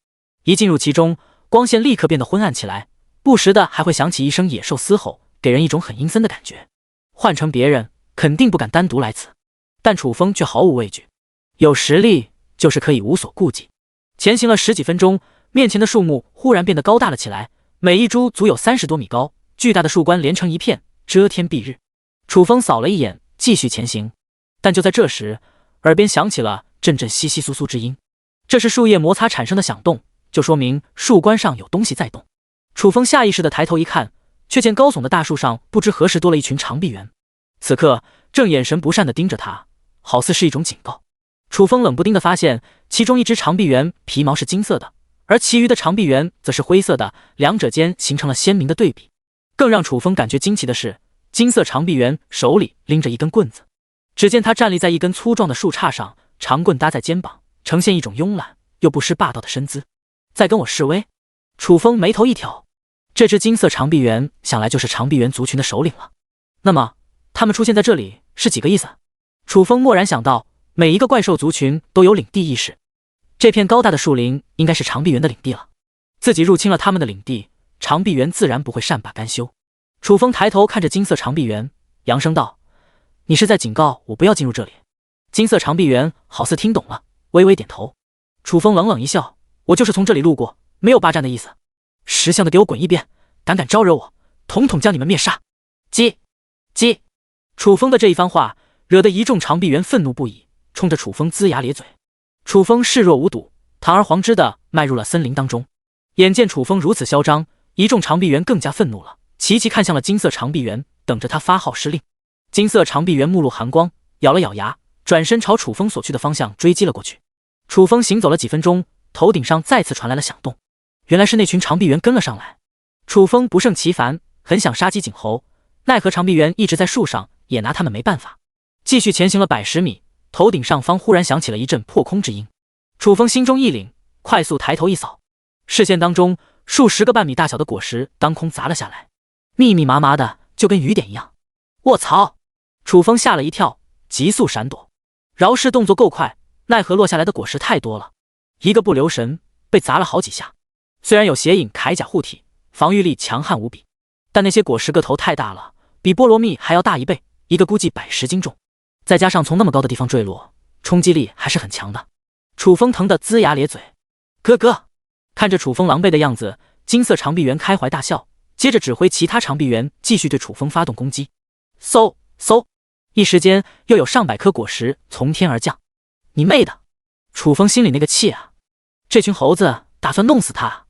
一进入其中，光线立刻变得昏暗起来，不时的还会响起一声野兽嘶吼，给人一种很阴森的感觉。换成别人肯定不敢单独来此，但楚风却毫无畏惧，有实力就是可以无所顾忌。前行了10几分钟，面前的树木忽然变得高大了起来，每一株足有30多米高，巨大的树冠连成一片，遮天蔽日。楚风扫了一眼，继续前行。但就在这时，耳边响起了阵阵窸窸窣窣之音，这是树叶摩擦产生的响动，就说明树冠上有东西在动。楚风下意识地抬头一看，却见高耸的大树上不知何时多了一群长臂猿，此刻正眼神不善地盯着他，好似是一种警告。楚风冷不丁地发现，其中一只长臂猿皮毛是金色的，而其余的长臂猿则是灰色的，两者间形成了鲜明的对比。更让楚风感觉惊奇的是，金色长臂猿手里拎着一根棍子，只见他站立在一根粗壮的树杈上，长棍搭在肩膀，呈现一种慵懒又不失霸道的身姿。在跟我示威？楚风眉头一挑，这只金色长臂猿想来就是长臂猿族群的首领了。那么他们出现在这里是几个意思？楚风蓦然想到，每一个怪兽族群都有领地意识，这片高大的树林应该是长臂猿的领地了。自己入侵了他们的领地，长臂猿自然不会善罢甘休。楚风抬头看着金色长臂猿，扬声道：“你是在警告我不要进入这里？”金色长臂猿好似听懂了，微微点头。楚风冷冷一笑：“我就是从这里路过，没有霸占的意思。识相的给我滚一边，胆招惹我，统统将你们灭杀！”叽叽，楚风的这一番话惹得一众长臂猿愤怒不已，冲着楚风龇牙咧嘴。楚风视若无睹，堂而皇之地迈入了森林当中。眼见楚风如此嚣张，一众长臂猿更加愤怒了，齐齐看向了金色长臂猿，等着他发号施令。金色长臂猿目露寒光，咬了咬牙，转身朝楚风所去的方向追击了过去。楚风行走了几分钟，头顶上再次传来了响动，原来是那群长臂猿跟了上来。楚风不胜其烦，很想杀鸡儆猴，奈何长臂猿一直在树上，也拿他们没办法。继续前行了100米，头顶上方忽然响起了一阵破空之音。楚风心中一凛，快速抬头一扫，视线当中数十个半米大小的果实当空砸了下来，密密麻麻的，就跟雨点一样。卧槽！楚风吓了一跳，急速闪躲。饶是动作够快，奈何落下来的果实太多了，一个不留神被砸了好几下。虽然有邪影铠甲护体，防御力强悍无比，但那些果实个头太大了，比菠萝蜜还要大1倍，一个估计110斤重，再加上从那么高的地方坠落，冲击力还是很强的。楚风疼得龇牙咧嘴。哥哥！看着楚风狼狈的样子，金色长臂猿开怀大笑，接着指挥其他长臂猿继续对楚风发动攻击。嗖嗖，一时间又有上百颗果实从天而降。你妹的！楚风心里那个气啊，这群猴子打算弄死他。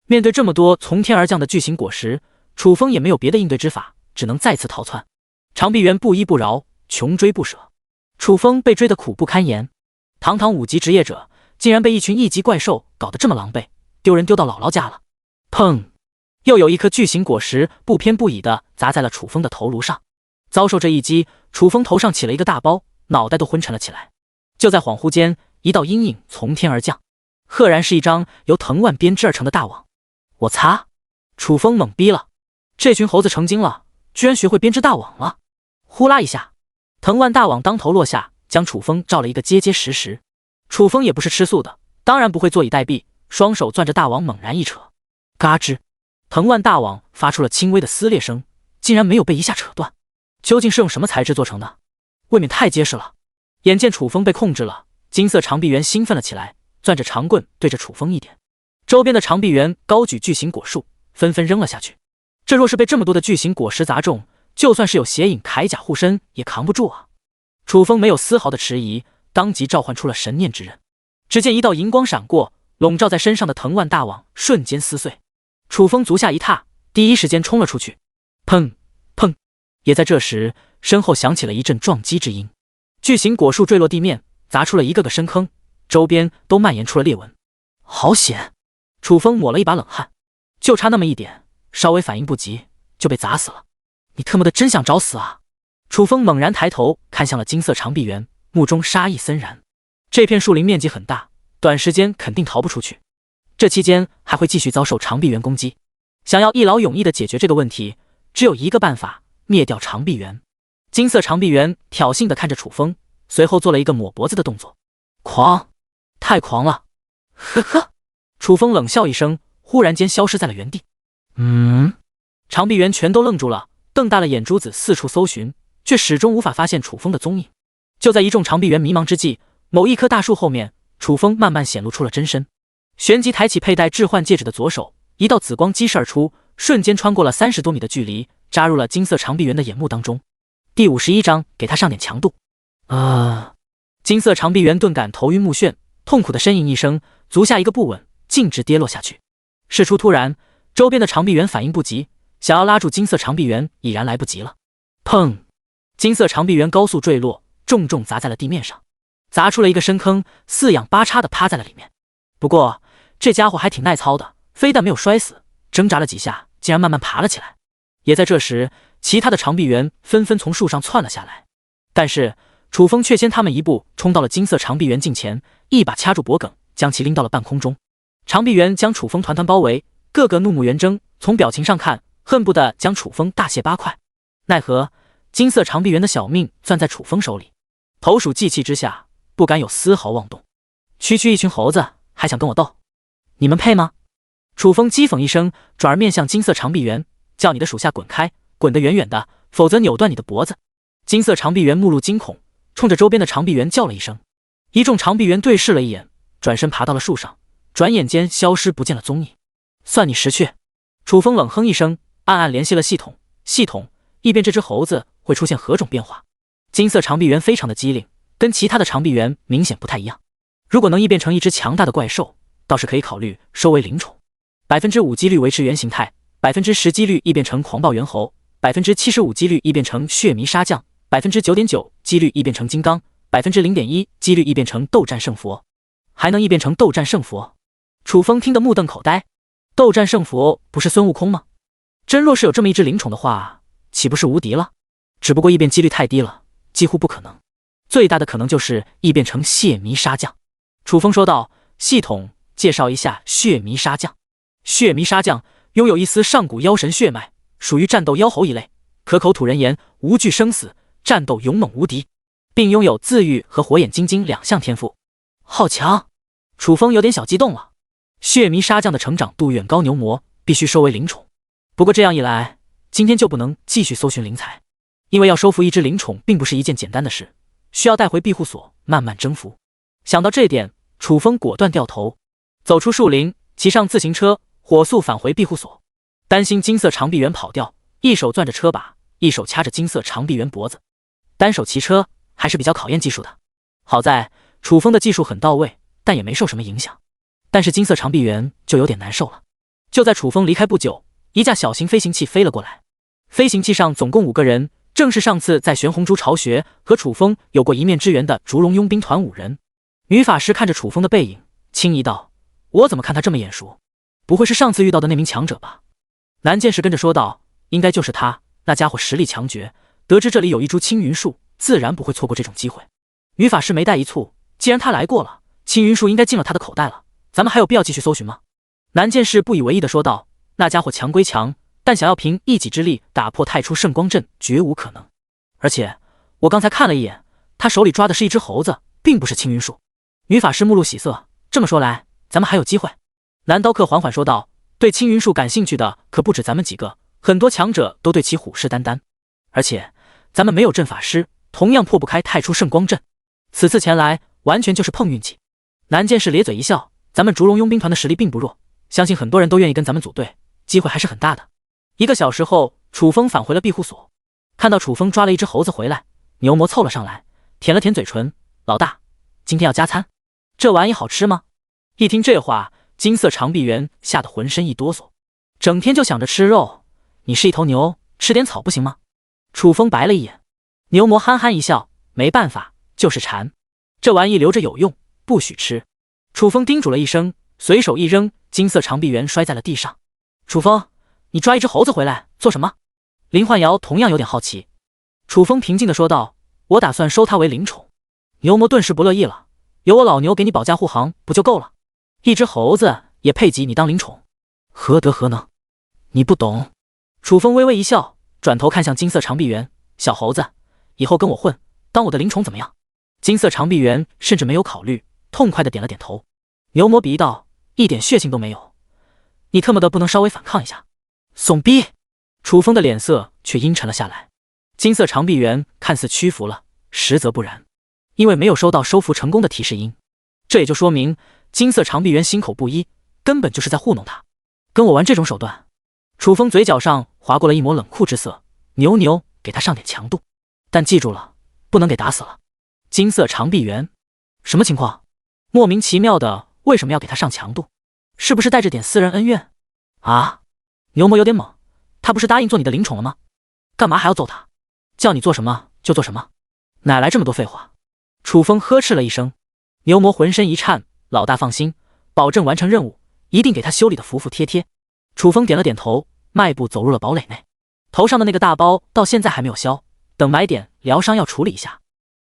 面对这么多从天而降的巨型果实，楚风也没有别的应对之法，只能再次逃窜。长臂猿不依不饶，穷追不舍，楚风被追得苦不堪言。堂堂5级职业者，竟然被一群1级怪兽搞得这么狼狈，丢人丢到姥姥家了。砰！又有一颗巨型果实不偏不倚地砸在了楚风的头颅上。遭受这一击，楚风头上起了一个大包，脑袋都昏沉了起来。就在恍惚间，一道阴影从天而降，赫然是一张由藤蔓编织而成的大网。我擦！楚风懵逼了，这群猴子成精了，居然学会编织大网了！呼啦一下，藤蔓大网当头落下，将楚风罩了一个结结实实。楚风也不是吃素的，当然不会坐以待毙，双手攥着大网猛然一扯，嘎吱，藤蔓大网发出了轻微的撕裂声，竟然没有被一下扯断。究竟是用什么材质做成的？未免太结实了！眼见楚风被控制了，金色长臂猿兴奋了起来，攥着长棍对着楚风一点。周边的长臂猿高举巨型果树，纷纷扔了下去。这若是被这么多的巨型果实砸中，就算是有邪影铠甲护身也扛不住啊！楚风没有丝毫的迟疑，当即召唤出了神念之刃。只见一道银光闪过，笼罩在身上的藤蔓大网瞬间撕碎。楚风足下一踏，第一时间冲了出去。砰砰！也在这时，身后响起了一阵撞击之音，巨型果树坠落地面，砸出了一个个深坑，周边都蔓延出了裂纹。好险！楚风抹了一把冷汗，就差那么一点，稍微反应不及就被砸死了。你特么的真想找死啊！楚风猛然抬头看向了金色长臂猿，目中杀意森然。这片树林面积很大，短时间肯定逃不出去，这期间还会继续遭受长臂猿攻击。想要一劳永逸地解决这个问题，只有一个办法，灭掉长臂猿。金色长臂猿挑衅地看着楚风，随后做了一个抹脖子的动作。狂！太狂了！呵呵！楚风冷笑一声，忽然间消失在了原地。长臂猿全都愣住了，瞪大了眼珠子四处搜寻，却始终无法发现楚风的踪影。就在一众长臂猿迷茫之际，某一棵大树后面，楚风慢慢显露出了真身。旋即抬起佩戴置换戒指的左手，一道紫光激射而出，瞬间穿过了30多米的距离，扎入了金色长臂猿的眼目当中。第51章，给他上点强度。金色长臂猿顿感头晕目眩，痛苦的呻吟一声，足下一个不稳，径直跌落下去。事出突然，周边的长臂猿反应不及，想要拉住金色长臂猿已然来不及了。砰！金色长臂猿高速坠落，重重砸在了地面上，砸出了一个深坑，四仰八叉的趴在了里面。不过这家伙还挺耐操的，非但没有摔死，挣扎了几下，竟然慢慢爬了起来。也在这时，其他的长臂猿纷纷从树上窜了下来，但是楚风却先他们一步冲到了金色长臂猿近前，一把掐住脖颈，将其拎到了半空中。长臂猿将楚风团团包围，个个怒目圆睁，从表情上看，恨不得将楚风大卸8块。奈何金色长臂猿的小命攥在楚风手里，投鼠忌器之下，不敢有丝毫妄动。区区一群猴子，还想跟我斗？你们配吗？楚风讥讽一声，转而面向金色长臂猿，叫你的属下滚开，滚得远远的，否则扭断你的脖子。金色长臂猿目露惊恐，冲着周边的长臂猿叫了一声。一众长臂猿对视了一眼，转身爬到了树上，转眼间消失不见了踪影。算你识趣。楚风冷哼一声，暗暗联系了系统，异变这只猴子会出现何种变化。金色长臂猿非常的机灵，跟其他的长臂猿明显不太一样。如果能异变成一只强大的怪兽，倒是可以考虑收为灵宠。5%几率维持原形态，10%几率异变成狂暴猿猴，75%几率异变成血迷沙将，9.9%几率异变成金刚，0.1%几率异变成斗战胜佛。还能异变成斗战胜佛？楚风听得目瞪口呆。斗战胜佛不是孙悟空吗？真若是有这么一只灵宠的话，岂不是无敌了？只不过异变几率太低了，几乎不可能。最大的可能就是异变成血迷沙将。楚风说道：系统介绍一下血迷沙将。血迷沙将拥有一丝上古妖神血脉，属于战斗妖猴一类，可口吐人言，无惧生死，战斗勇猛无敌，并拥有自愈和火眼金睛2项天赋。好强！楚风有点小激动了。血迷沙将的成长度远高牛魔，必须收为灵宠。不过这样一来，今天就不能继续搜寻灵材，因为要收服一只灵宠并不是一件简单的事，需要带回庇护所慢慢征服。想到这点，楚风果断掉头，走出树林，骑上自行车，火速返回庇护所。担心金色长臂猿跑掉，一手攥着车把，一手掐着金色长臂猿脖子。单手骑车还是比较考验技术的，好在楚风的技术很到位，但也没受什么影响。但是金色长臂猿就有点难受了。就在楚风离开不久，一架小型飞行器飞了过来。飞行器上总共5个人，正是上次在玄红珠巢穴和楚风有过一面之缘的烛龙佣兵团5人。女法师看着楚风的背影，轻疑道：我怎么看他这么眼熟？不会是上次遇到的那名强者吧？南剑士跟着说道：应该就是他，那家伙实力强绝，得知这里有一株青云树，自然不会错过这种机会。女法师眉黛一蹙，既然他来过了，青云树应该进了他的口袋了，咱们还有必要继续搜寻吗？南剑士不以为意地说道：那家伙强归强，但想要凭一己之力打破太初圣光阵绝无可能。而且我刚才看了一眼，他手里抓的是一只猴子，并不是青云术。女法师目露喜色，这么说来，咱们还有机会。蓝刀客缓缓说道，对青云术感兴趣的可不止咱们几个，很多强者都对其虎视眈眈。而且咱们没有阵法师，同样破不开太初圣光阵。此次前来完全就是碰运气。南剑士咧嘴一笑，咱们烛龙佣兵团的实力并不弱，相信很多人都愿意跟咱们组队，机会还是很大的。1个小时后，楚风返回了庇护所，看到楚风抓了一只猴子回来，牛魔凑了上来，舔了舔嘴唇，老大，今天要加餐，这玩意好吃吗？一听这话，金色长臂猿吓得浑身一哆嗦，整天就想着吃肉，你是一头牛，吃点草不行吗？楚风白了一眼，牛魔憨憨一笑，没办法，就是馋，这玩意留着有用，不许吃。楚风叮嘱了一声，随手一扔，金色长臂猿摔在了地上。楚风，你抓一只猴子回来做什么？林焕瑶同样有点好奇。楚风平静地说道，我打算收它为灵宠。牛魔顿时不乐意了，有我老牛给你保驾护航不就够了？一只猴子也配给你当灵宠？何德何能？你不懂。楚风微微一笑，转头看向金色长臂猿，小猴子，以后跟我混，当我的灵宠怎么样？金色长臂猿甚至没有考虑，痛快地点了点头。牛魔鄙夷道，一点血性都没有，你特么的不能稍微反抗一下？怂逼！楚风的脸色却阴沉了下来。金色长臂猿看似屈服了，实则不然，因为没有收到收服成功的提示音，这也就说明金色长臂猿心口不一，根本就是在糊弄他。跟我玩这种手段？楚风嘴角上划过了一抹冷酷之色，牛，给他上点强度，但记住了，不能给打死了。金色长臂猿，什么情况？莫名其妙的，为什么要给他上强度？是不是带着点私人恩怨？啊！牛魔有点懵，他不是答应做你的灵宠了吗？干嘛还要揍他？叫你做什么就做什么，哪来这么多废话？楚风呵斥了一声。牛魔浑身一颤，老大放心，保证完成任务，一定给他修理的服服帖帖。楚风点了点头，迈步走入了堡垒内。头上的那个大包到现在还没有消，等买点疗伤药处理一下。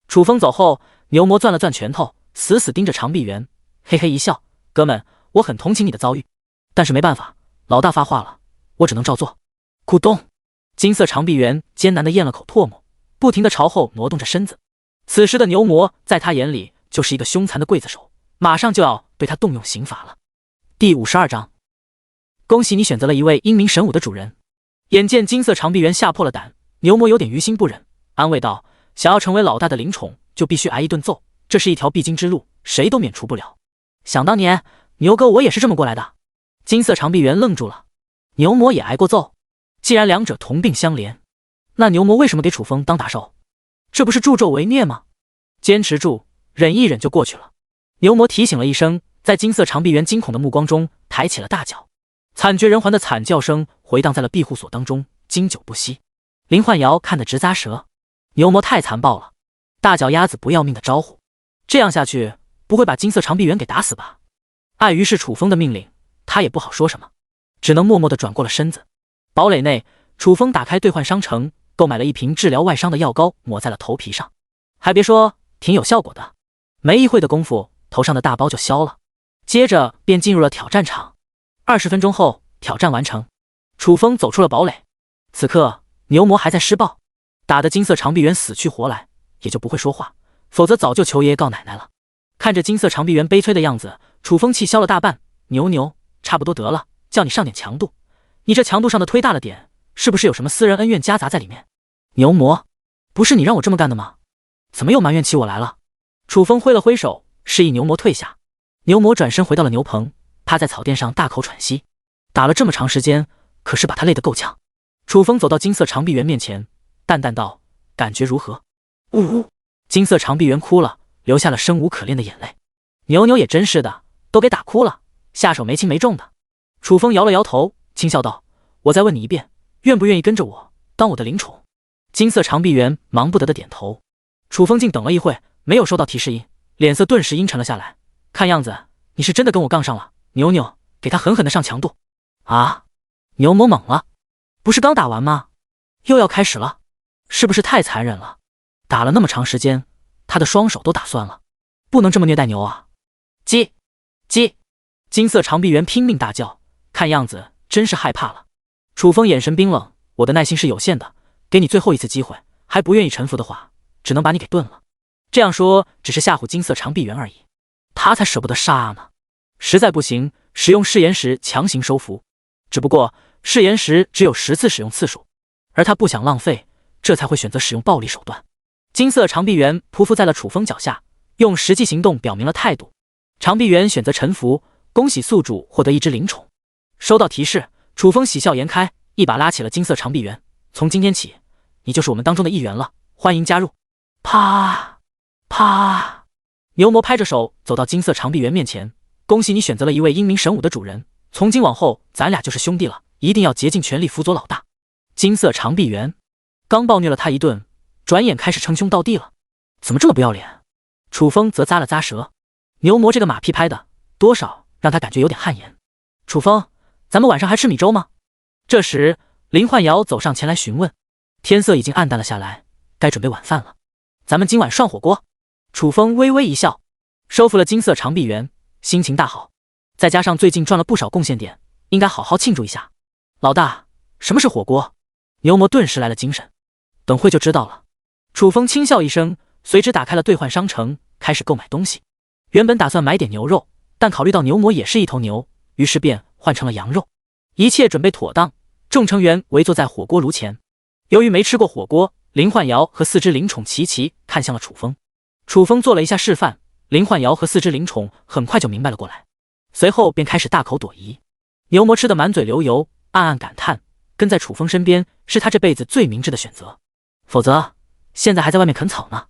楚风走后，牛魔攥了攥拳头，死死盯着长臂猿，嘿嘿一笑，哥们，我很同情你的遭遇，但是没办法，老大发话了，我只能照做。咕咚，金色长臂猿艰难地咽了口唾沫，不停地朝后挪动着身子。此时的牛魔在他眼里就是一个凶残的刽子手，马上就要对他动用刑罚了。第52章，恭喜你选择了一位英明神武的主人。眼见金色长臂猿吓破了胆，牛魔有点于心不忍，安慰道，想要成为老大的灵宠，就必须挨一顿揍，这是一条必经之路，谁都免除不了。想当年，牛哥我也是这么过来的。金色长臂猿愣住了，牛魔也挨过揍？既然两者同病相怜，那牛魔为什么给楚风当打手？这不是助纣为虐吗？坚持住，忍一忍就过去了。牛魔提醒了一声，在金色长臂猿惊恐的目光中抬起了大脚，惨绝人寰的惨叫声回荡在了庇护所当中，经久不息。林焕瑶看得直咂舌，牛魔太残暴了，大脚丫子不要命的招呼，这样下去不会把金色长臂猿给打死吧？碍于是楚风的命令，他也不好说什么，只能默默地转过了身子。堡垒内，楚风打开兑换商城，购买了一瓶治疗外伤的药膏，抹在了头皮上，还别说，挺有效果的。没一会的功夫，头上的大包就消了，接着便进入了挑战场。20分钟后，挑战完成，楚风走出了堡垒。此刻，牛魔还在施暴，打得金色长臂猿死去活来，也就不会说话，否则早就求爷爷告奶奶了。看着金色长臂猿悲催的样子，楚风气消了大半，牛，差不多得了，叫你上点强度。你这强度上的忒大了点，是不是有什么私人恩怨夹杂在里面？牛魔，不是你让我这么干的吗？怎么又埋怨起我来了？楚风挥了挥手，示意牛魔退下。牛魔转身回到了牛棚，趴在草垫上大口喘息。打了这么长时间，可是把他累得够呛。楚风走到金色长臂猿面前，淡淡道：“感觉如何？”呜呜，金色长臂猿哭了，流下了生无可恋的眼泪。牛也真是的，都给打哭了，下手没轻没重的。楚风摇了摇头，轻笑道：“我再问你一遍，愿不愿意跟着我当我的灵宠？”金色长臂猿忙不得的点头。楚风静等了一会，没有收到提示音，脸色顿时阴沉了下来。看样子你是真的跟我杠上了，牛，给他狠狠的上强度。啊！牛魔懵了，不是刚打完吗？又要开始了，是不是太残忍了？打了那么长时间，他的双手都打酸了，不能这么虐待牛啊！叽！金色长臂猿拼命大叫，看样子真是害怕了。楚风眼神冰冷，我的耐心是有限的，给你最后一次机会，还不愿意臣服的话，只能把你给炖了。这样说只是吓唬金色长臂猿而已，他才舍不得杀呢。实在不行，使用誓言石强行收服。只不过誓言石只有10次使用次数，而他不想浪费，这才会选择使用暴力手段。金色长臂猿匍匐在了楚风脚下，用实际行动表明了态度。长臂猿选择臣服，恭喜宿主获得一只灵宠。收到提示，楚风喜笑颜开，一把拉起了金色长臂猿。从今天起，你就是我们当中的一员了，欢迎加入。啪啪，牛魔拍着手走到金色长臂猿面前，恭喜你选择了一位英明神武的主人，从今往后咱俩就是兄弟了，一定要竭尽全力辅佐老大。金色长臂猿刚暴虐了他一顿，转眼开始称兄道弟了，怎么这么不要脸？楚风则咂了咂舌，牛魔这个马屁拍的多少让他感觉有点汗颜。楚风，咱们晚上还吃米粥吗？这时林焕瑶走上前来询问。天色已经暗淡了下来，该准备晚饭了，咱们今晚涮火锅。楚风微微一笑，收服了金色长臂猿，心情大好，再加上最近赚了不少贡献点，应该好好庆祝一下。老大，什么是火锅？牛魔顿时来了精神，等会就知道了。楚风轻笑一声，随之打开了兑换商城，开始购买东西。原本打算买点牛肉，但考虑到牛魔也是一头牛，于是便换成了羊肉。一切准备妥当，众成员围坐在火锅炉前。由于没吃过火锅，林焕瑶和4只灵宠齐齐看向了楚风。楚风做了一下示范，林焕瑶和4只灵宠很快就明白了过来，随后便开始大口朵颐。牛魔吃得满嘴流油，暗暗感叹，跟在楚风身边是他这辈子最明智的选择，否则现在还在外面啃草呢。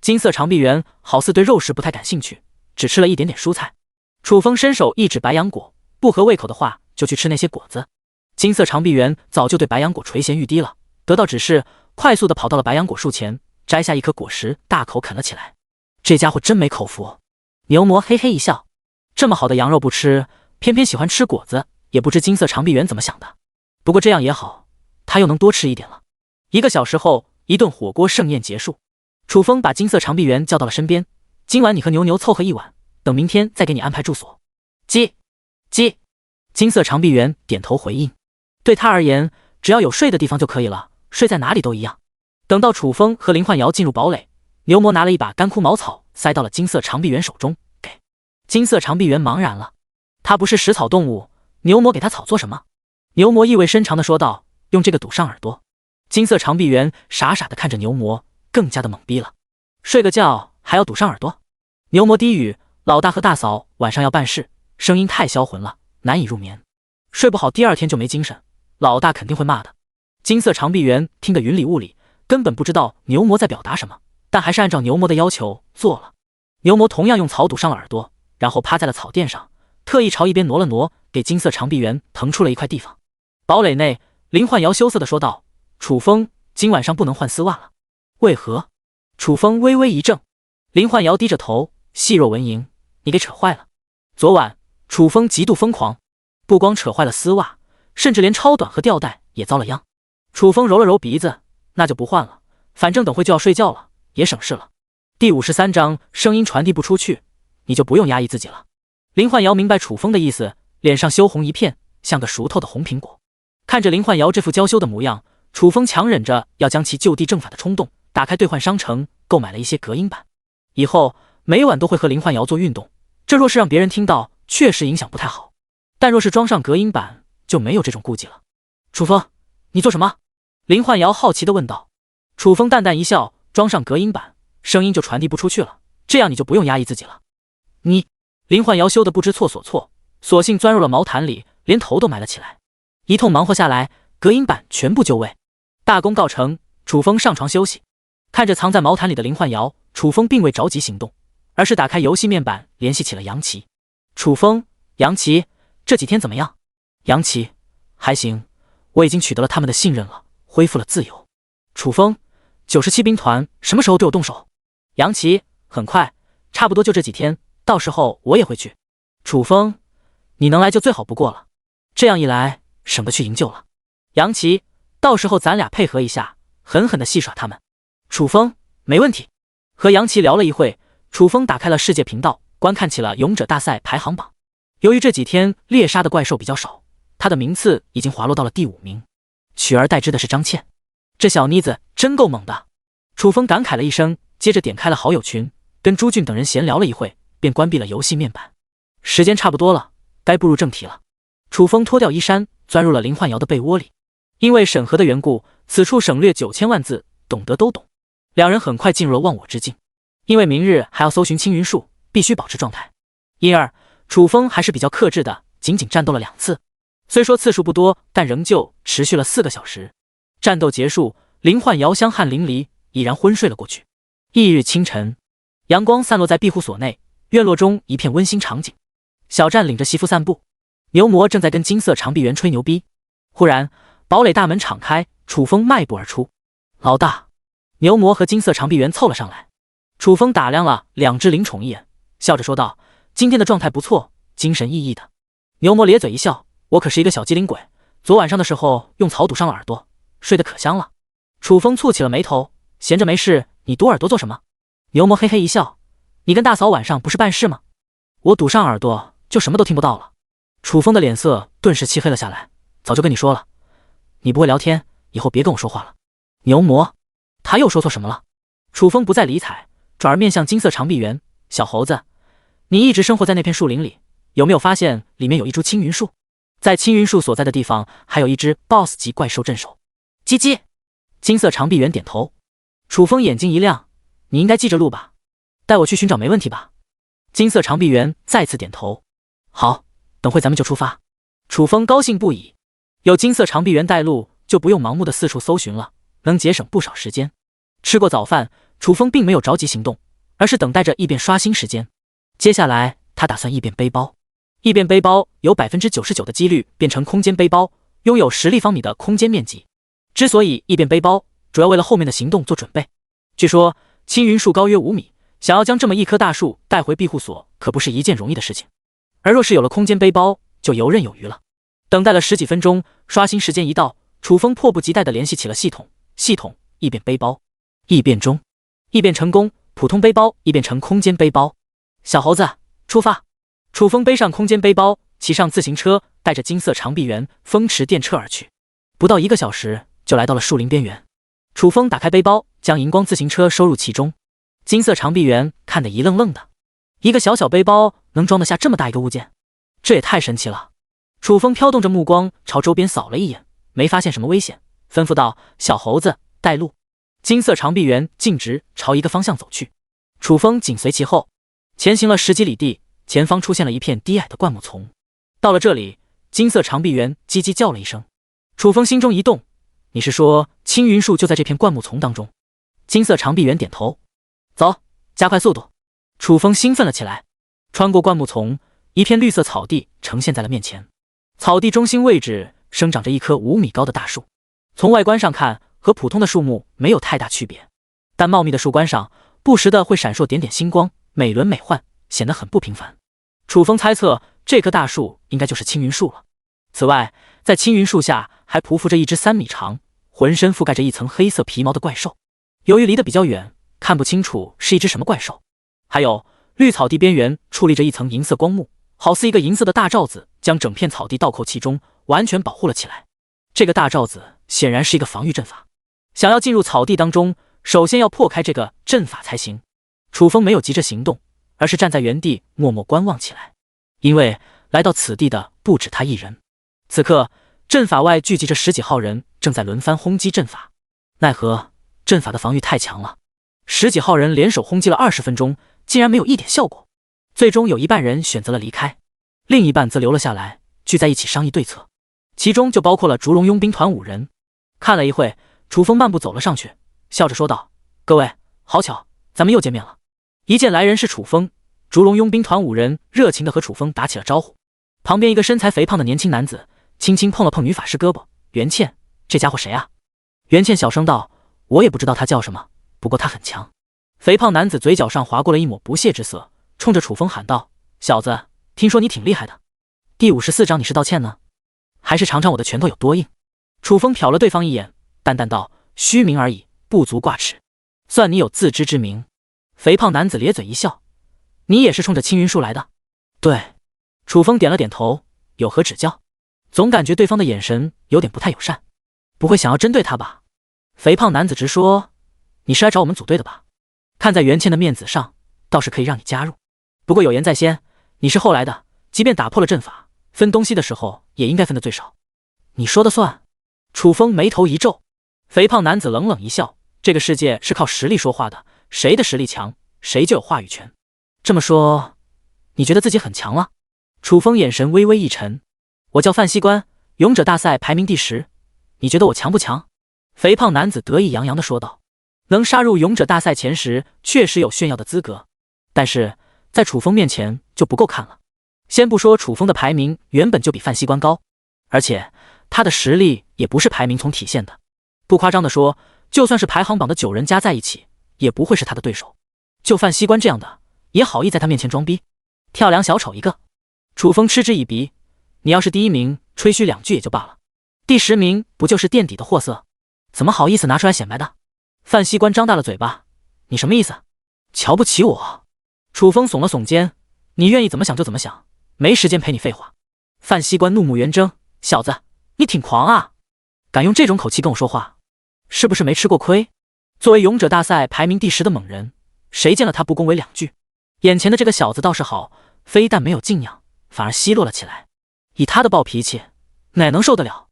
金色长臂猿好似对肉食不太感兴趣，只吃了一点点蔬菜。楚风伸手一指白杨果，不合胃口的话就去吃那些果子。金色长臂猿早就对白杨果垂涎欲滴了，得到指示，快速的跑到了白杨果树前，摘下一颗果实，大口啃了起来。这家伙真没口福。牛魔嘿嘿一笑，这么好的羊肉不吃，偏偏喜欢吃果子，也不知金色长臂猿怎么想的。不过这样也好，他又能多吃一点了。1个小时后，一顿火锅盛宴结束。楚风把金色长臂猿叫到了身边，今晚你和牛牛凑合一晚，等明天再给你安排住所。鸡。金色长臂猿点头回应，对他而言，只要有睡的地方就可以了，睡在哪里都一样。等到楚风和林焕瑶进入堡垒，牛魔拿了一把干枯茅草塞到了金色长臂猿手中，给。金色长臂猿茫然了，他不是食草动物，牛魔给他草做什么？牛魔意味深长地说道，用这个堵上耳朵。金色长臂猿傻傻地看着牛魔，更加的懵逼了，睡个觉还要堵上耳朵？牛魔低语，老大和大嫂晚上要办事，声音太销魂了，难以入眠，睡不好第2天就没精神，老大肯定会骂的。金色长臂猿听得云里雾里，根本不知道牛魔在表达什么，但还是按照牛魔的要求做了。牛魔同样用草堵上了耳朵，然后趴在了草垫上，特意朝一边挪了挪，给金色长臂猿腾出了一块地方。堡垒内，林焕瑶羞涩地说道，楚风，今晚上不能换丝袜了。为何？楚风微微一怔。林焕瑶低着头，细若蚊蝇，你给扯坏了。昨晚楚风极度疯狂，不光扯坏了丝袜，甚至连超短和吊带也遭了殃。楚风揉了揉鼻子，那就不换了，反正等会就要睡觉了，也省事了。第53章声音传递不出去，你就不用压抑自己了。林焕瑶明白楚风的意思，脸上羞红一片，像个熟透的红苹果。看着林焕瑶这副娇羞的模样，楚风强忍着要将其就地正法的冲动，打开兑换商城购买了一些隔音板。以后每晚都会和林焕瑶做运动，这若是让别人听到，确实影响不太好，但若是装上隔音板，就没有这种顾忌了。楚风，你做什么？林焕瑶好奇地问道。楚风淡淡一笑，装上隔音板，声音就传递不出去了，这样你就不用压抑自己了。你……林焕瑶羞得不知错所措，索性钻入了毛毯里，连头都埋了起来。一通忙活下来，隔音板全部就位，大功告成。楚风上床休息，看着藏在毛毯里的林焕瑶，楚风并未着急行动，而是打开游戏面板联系起了杨琪。楚风，杨琪，这几天怎么样？杨琪，还行，我已经取得了他们的信任了，恢复了自由。楚风，97兵团什么时候对我动手？杨琪，很快，差不多就这几天，到时候我也会去。楚风，你能来就最好不过了，这样一来省得去营救了。杨琪，到时候咱俩配合一下，狠狠地戏耍他们。楚风，没问题。和杨琪聊了一会，楚风打开了世界频道，观看起了勇者大赛排行榜。由于这几天猎杀的怪兽比较少，他的名次已经滑落到了第5名。取而代之的是张倩。这小妮子真够猛的。楚风感慨了一声，接着点开了好友群，跟朱俊等人闲聊了一会，便关闭了游戏面板。时间差不多了，该步入正题了。楚风脱掉衣衫，钻入了林焕瑶的被窝里。因为审核的缘故，此处省略9000万字，懂得都懂。两人很快进入了忘我之境。因为明日还要搜寻青云术，必须保持状态，因而楚风还是比较克制的，仅仅战斗了2次。虽说次数不多，但仍旧持续了4个小时。战斗结束，林焕瑶香汗淋漓，已然昏睡了过去。翌日清晨，阳光散落在庇护所内，院落中一片温馨场景。小战领着媳妇散步，牛魔正在跟金色长臂猿吹牛逼。忽然，堡垒大门敞开，楚风迈步而出。老大！牛魔和金色长臂猿凑了上来。楚风打量了2只灵宠一眼，笑着说道：“今天的状态不错，精神奕奕的。”牛魔咧嘴一笑：“我可是一个小机灵鬼，昨晚上的时候用草堵上了耳朵，睡得可香了。”楚风蹙起了眉头：“闲着没事，你堵耳朵做什么？”牛魔嘿嘿一笑：“你跟大嫂晚上不是办事吗？我堵上耳朵就什么都听不到了。”楚风的脸色顿时漆黑了下来：“早就跟你说了，你不会聊天，以后别跟我说话了。”牛魔，他又说错什么了？楚风不再理睬，转而面向金色长臂猿：“小猴子，你一直生活在那片树林里，有没有发现里面有一株青云树？在青云树所在的地方，还有一只 BOSS 级怪兽镇守。”叽叽，金色长臂猿点头。楚风眼睛一亮：“你应该记着路吧？带我去寻找没问题吧？”金色长臂猿再次点头：“好，等会咱们就出发。”楚风高兴不已，有金色长臂猿带路，就不用盲目的四处搜寻了，能节省不少时间。吃过早饭，楚风并没有着急行动，而是等待着异变刷新时间。接下来他打算异变背包。异变背包有 99% 的几率变成空间背包，拥有10立方米的空间面积。之所以异变背包，主要为了后面的行动做准备。据说青云树高约5米，想要将这么一棵大树带回庇护所，可不是一件容易的事情。而若是有了空间背包，就游刃有余了。等待了10几分钟，刷新时间一到，楚风迫不及待地联系起了系统。系统异变背包，异变中，异变成功，普通背包异变成空间背包。小猴子，出发！楚风背上空间背包，骑上自行车，带着金色长臂猿风驰电掣而去。不到1个小时，就来到了树林边缘。楚风打开背包，将荧光自行车收入其中。金色长臂猿看得一愣愣的，一个小小背包能装得下这么大一个物件，这也太神奇了。楚风飘动着目光朝周边扫了一眼，没发现什么危险，吩咐道：“小猴子，带路。”金色长臂猿径直朝一个方向走去，楚风紧随其后。前行了10几里地，前方出现了一片低矮的灌木丛。到了这里，金色长臂猿叽叽叫了一声。楚风心中一动：“你是说青云树就在这片灌木丛当中？”金色长臂猿点头：“走，加快速度。”楚风兴奋了起来。穿过灌木丛，一片绿色草地呈现在了面前。草地中心位置生长着一棵5米高的大树，从外观上看和普通的树木没有太大区别，但茂密的树冠上不时的会闪烁点点星光，美轮美奂，显得很不平凡。楚风猜测这棵大树应该就是青云树了。此外，在青云树下还匍匐着一只3米长、浑身覆盖着一层黑色皮毛的怪兽。由于离得比较远，看不清楚是一只什么怪兽。还有，绿草地边缘矗立着一层银色光幕，好似一个银色的大罩子，将整片草地倒扣其中，完全保护了起来。这个大罩子显然是一个防御阵法，想要进入草地当中，首先要破开这个阵法才行。楚风没有急着行动，而是站在原地默默观望起来，因为来到此地的不止他一人。此刻，阵法外聚集着10几号人，正在轮番轰击阵法。奈何阵法的防御太强了，10几号人联手轰击了20分钟，竟然没有一点效果。最终有一半人选择了离开，另一半则留了下来，聚在一起商议对策。其中就包括了烛龙佣兵团5人。看了一会，楚风慢步走了上去，笑着说道：“各位，好巧，咱们又见面了。”一见来人是楚风，烛龙佣兵团5人热情地和楚风打起了招呼。旁边一个身材肥胖的年轻男子轻轻碰了碰女法师胳膊：“袁倩，这家伙谁啊？”袁倩小声道：“我也不知道他叫什么，不过他很强。”肥胖男子嘴角上划过了一抹不屑之色，冲着楚风喊道：“小子，听说你挺厉害的，第54章你是道歉呢，还是尝尝我的拳头有多硬？”楚风瞟了对方一眼，淡淡道：“虚名而已，不足挂齿，算你有自知之明。”肥胖男子咧嘴一笑：“你也是冲着青云树来的？”“对。”楚风点了点头：“有何指教？”总感觉对方的眼神有点不太友善。不会想要针对他吧？肥胖男子直说，你是来找我们组队的吧？看在袁倩的面子上，倒是可以让你加入。不过有言在先，你是后来的，即便打破了阵法，分东西的时候也应该分得最少。你说的算。楚风眉头一皱，肥胖男子冷冷一笑，这个世界是靠实力说话的，谁的实力强，谁就有话语权。这么说，你觉得自己很强了？楚风眼神微微一沉，我叫范西关，勇者大赛排名第10，你觉得我强不强？肥胖男子得意洋洋地说道。能杀入勇者大赛前10，确实有炫耀的资格，但是在楚风面前就不够看了。先不说楚风的排名原本就比范西关高，而且他的实力也不是排名从体现的。不夸张地说，就算是排行榜的9人加在一起，也不会是他的对手。就范西关这样的，也好意在他面前装逼，跳梁小丑一个。楚风嗤之以鼻，你要是第1名，吹嘘2句也就罢了，第10名不就是垫底的货色？怎么好意思拿出来显摆的？范西关张大了嘴巴，你什么意思？瞧不起我？楚风耸了耸肩，你愿意怎么想就怎么想，没时间陪你废话。范西关怒目圆睁，小子，你挺狂啊，敢用这种口气跟我说话，是不是没吃过亏？作为勇者大赛排名第10的猛人，谁见了他不恭维2句？眼前的这个小子倒是好，非但没有敬仰，反而奚落了起来。以他的暴脾气，哪能受得了？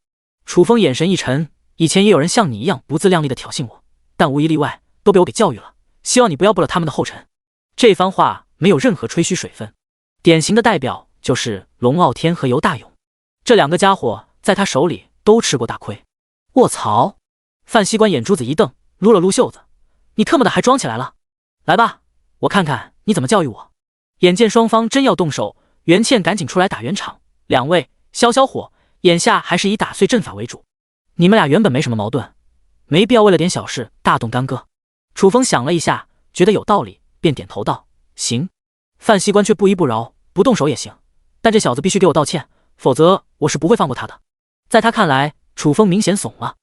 楚风眼神一沉，以前也有人像你一样不自量力的挑衅我，但无一例外都被我给教育了，希望你不要步了他们的后尘。这番话没有任何吹嘘水分，典型的代表就是龙傲天和尤大勇，这2个家伙在他手里都吃过大亏。卧槽！范西关眼珠子一瞪，撸了撸袖子，你特么的还装起来了？来吧，我看看你怎么教育我。眼见双方真要动手，袁倩赶紧出来打圆场，两位消消火，眼下还是以打碎阵法为主。你们俩原本没什么矛盾，没必要为了点小事大动干戈。楚风想了一下，觉得有道理，便点头道：行。范西关却不依不饶，不动手也行，但这小子必须给我道歉，否则我是不会放过他的。在他看来，楚风明显怂了，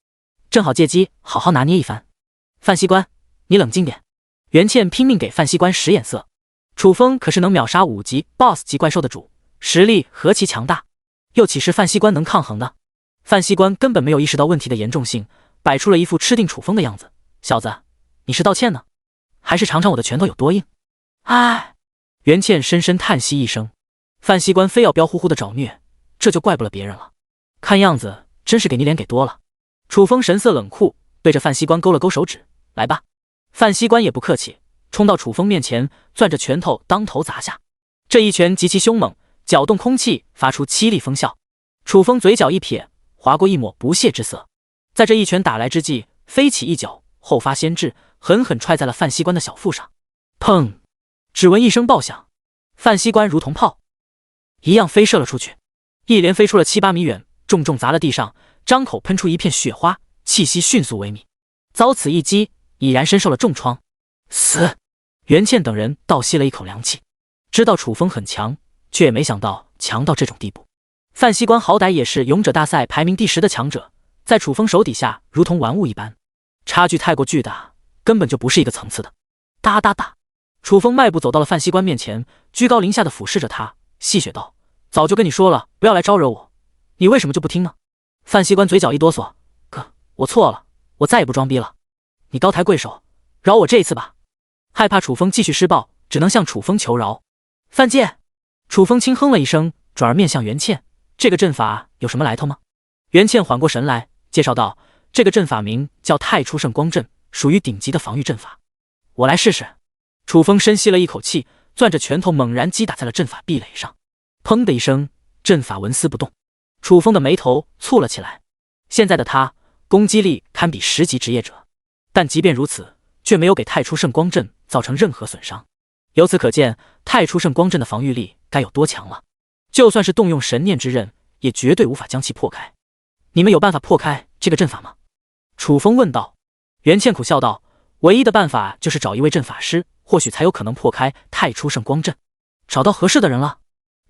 正好借机好好拿捏一番。范西关，你冷静点。袁倩拼命给范西关使眼色。楚风可是能秒杀5级 BOSS 级怪兽的主，实力何其强大，又岂是范西关能抗衡的？范西关根本没有意识到问题的严重性，摆出了一副吃定楚风的样子。小子，你是道歉呢，还是尝尝我的拳头有多硬？唉，袁倩深深叹息一声。范西关非要彪呼呼的找虐，这就怪不了别人了。看样子真是给你脸给多了。楚风神色冷酷，对着范西关勾了勾手指，来吧。范西关也不客气，冲到楚风面前，攥着拳头当头砸下。这一拳极其凶猛，搅动空气，发出凄厉风啸。楚风嘴角一撇，划过一抹不屑之色。在这一拳打来之际，飞起一脚，后发先至，狠狠踹在了范西关的小腹上。砰！只闻一声爆响，范西关如同炮一样飞射了出去，一连飞出了7、8米远，重重砸了地上，张口喷出一片血花，气息迅速萎靡。遭此一击，已然身受了重创。死！袁倩等人倒吸了一口凉气，知道楚风很强，却也没想到强到这种地步。范西关好歹也是勇者大赛排名第10的强者，在楚风手底下如同玩物一般，差距太过巨大，根本就不是一个层次的。哒哒哒！楚风迈步走到了范西关面前，居高临下的俯视着他，戏谑道：早就跟你说了，不要来招惹我，你为什么就不听呢？范西关嘴角一哆嗦，哥，我错了，我再也不装逼了，你高抬贵手，饶我这一次吧。害怕楚风继续施暴，只能向楚风求饶。范介！楚风轻哼了一声，转而面向袁倩，这个阵法有什么来头吗？袁倩缓过神来，介绍道：这个阵法名叫太初圣光阵，属于顶级的防御阵法。我来试试。楚风深吸了一口气，攥着拳头猛然击打在了阵法壁垒上。砰的一声，阵法纹丝不动。楚风的眉头蹙了起来。现在的他攻击力堪比10级职业者，但即便如此，却没有给太初圣光阵造成任何损伤。由此可见，太初圣光阵的防御力该有多强了。就算是动用神念之刃，也绝对无法将其破开。你们有办法破开这个阵法吗？楚风问道。袁倩苦笑道：唯一的办法就是找一位阵法师，或许才有可能破开太初圣光阵。找到合适的人了？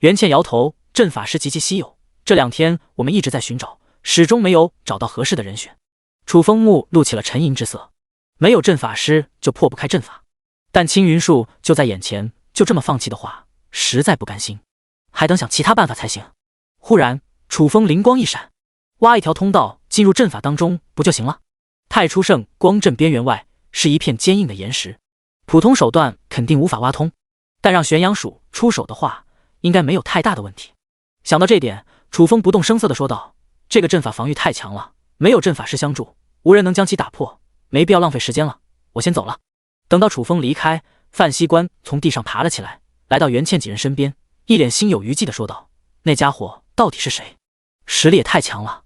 袁倩摇头，阵法师极其稀有，这2天我们一直在寻找，始终没有找到合适的人选。楚风目露起了沉吟之色，没有阵法师就破不开阵法，但青云树就在眼前，就这么放弃的话，实在不甘心，还等想其他办法才行。忽然楚风灵光一闪，挖一条通道进入阵法当中不就行了？太初圣光阵边缘外是一片坚硬的岩石，普通手段肯定无法挖通，但让玄阳鼠出手的话，应该没有太大的问题。想到这点，楚风不动声色地说道：“这个阵法防御太强了，没有阵法师相助，无人能将其打破，没必要浪费时间了，我先走了。”等到楚风离开，范西关从地上爬了起来，来到袁倩几人身边，一脸心有余悸地说道：“那家伙到底是谁？实力也太强了。”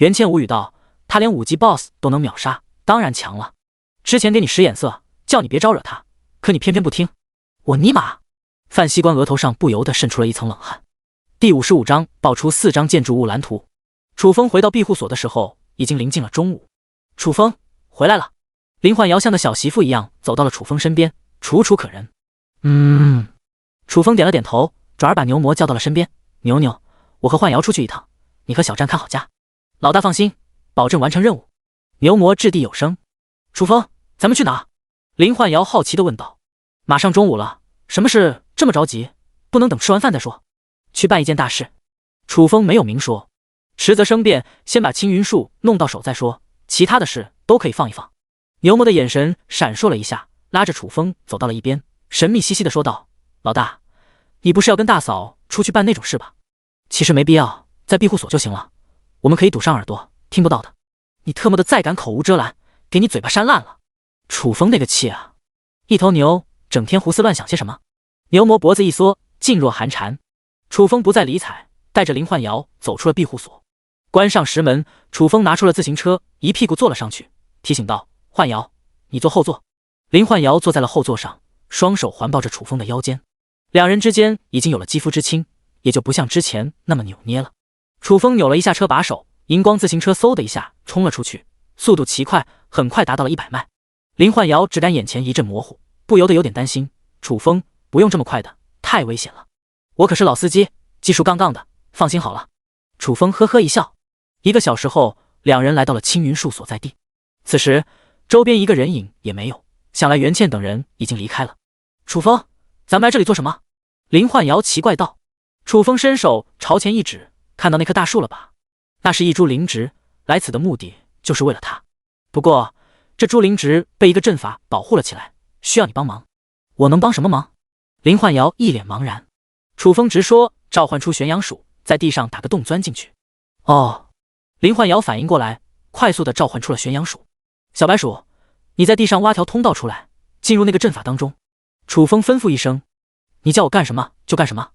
袁倩无语道：“他连5级 BOSS 都能秒杀，当然强了。之前给你使眼色，叫你别招惹他，可你偏偏不听。我尼玛！”范西关额头上不由得渗出了一层冷汗。第55章爆出4张建筑物蓝图。楚风回到庇护所的时候，已经临近了中午。楚风回来了。林焕瑶像个小媳妇一样走到了楚风身边，楚楚可人。楚风点了点头，转而把牛魔叫到了身边。牛牛，我和焕瑶出去一趟，你和小战看好家。老大放心，保证完成任务。牛魔掷地有声。楚风，咱们去哪？林焕瑶好奇地问道。马上中午了，什么事这么着急？不能等吃完饭再说。去办一件大事。楚风没有明说，实则生变，先把青云树弄到手再说，其他的事都可以放一放。牛魔的眼神闪烁了一下，拉着楚风走到了一边，神秘兮兮地说道：“老大，你不是要跟大嫂出去办那种事吧？其实没必要，在庇护所就行了，我们可以堵上耳朵，听不到的。你特么的再敢口无遮拦，给你嘴巴扇烂了！”楚风那个气啊，一头牛，整天胡思乱想些什么？牛魔脖子一缩，噤若寒蝉。楚风不再理睬，带着林焕瑶走出了庇护所。关上石门，楚风拿出了自行车，一屁股坐了上去，提醒道：“焕瑶，你坐后座。”林焕瑶坐在了后座上，双手环抱着楚风的腰间，两人之间已经有了肌肤之亲，也就不像之前那么扭捏了。楚风扭了一下车把手，荧光自行车嗖的一下冲了出去，速度奇快，很快达到了100迈。林焕瑶只感眼前一阵模糊，不由得有点担心：“楚风，不用这么快的，太危险了。我可是老司机，技术杠杠的，放心好了。”楚风呵呵一笑。1个小时后，两人来到了青云树所在地。此时周边一个人影也没有，想来袁倩等人已经离开了。楚风，咱们来这里做什么？林焕瑶奇怪道。楚风伸手朝前一指，看到那棵大树了吧？那是一株灵植，来此的目的就是为了它。不过这株灵植被一个阵法保护了起来，需要你帮忙。我能帮什么忙？林焕瑶一脸茫然。楚风直说召唤出玄阳鼠，在地上打个洞钻进去。哦，林焕瑶反应过来，快速地召唤出了玄阳鼠。小白鼠，你在地上挖条通道出来，进入那个阵法当中。楚风吩咐一声。你叫我干什么就干什么，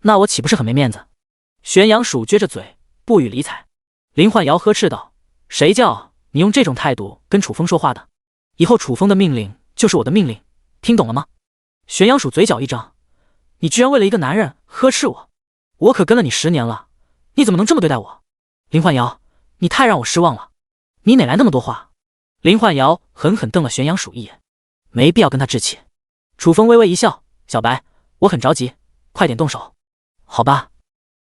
那我岂不是很没面子？玄阳鼠撅着嘴，不予理睬。林焕瑶呵斥道：“谁叫你用这种态度跟楚风说话的？以后楚风的命令就是我的命令，听懂了吗？”玄阳鼠嘴角一张：“你居然为了一个男人呵斥我？我可跟了你10年了，你怎么能这么对待我？林焕瑶，你太让我失望了，你哪来那么多话？”林焕瑶狠狠瞪了玄阳鼠一眼，没必要跟他置气。楚风微微一笑：“小白，我很着急，快点动手。”好吧。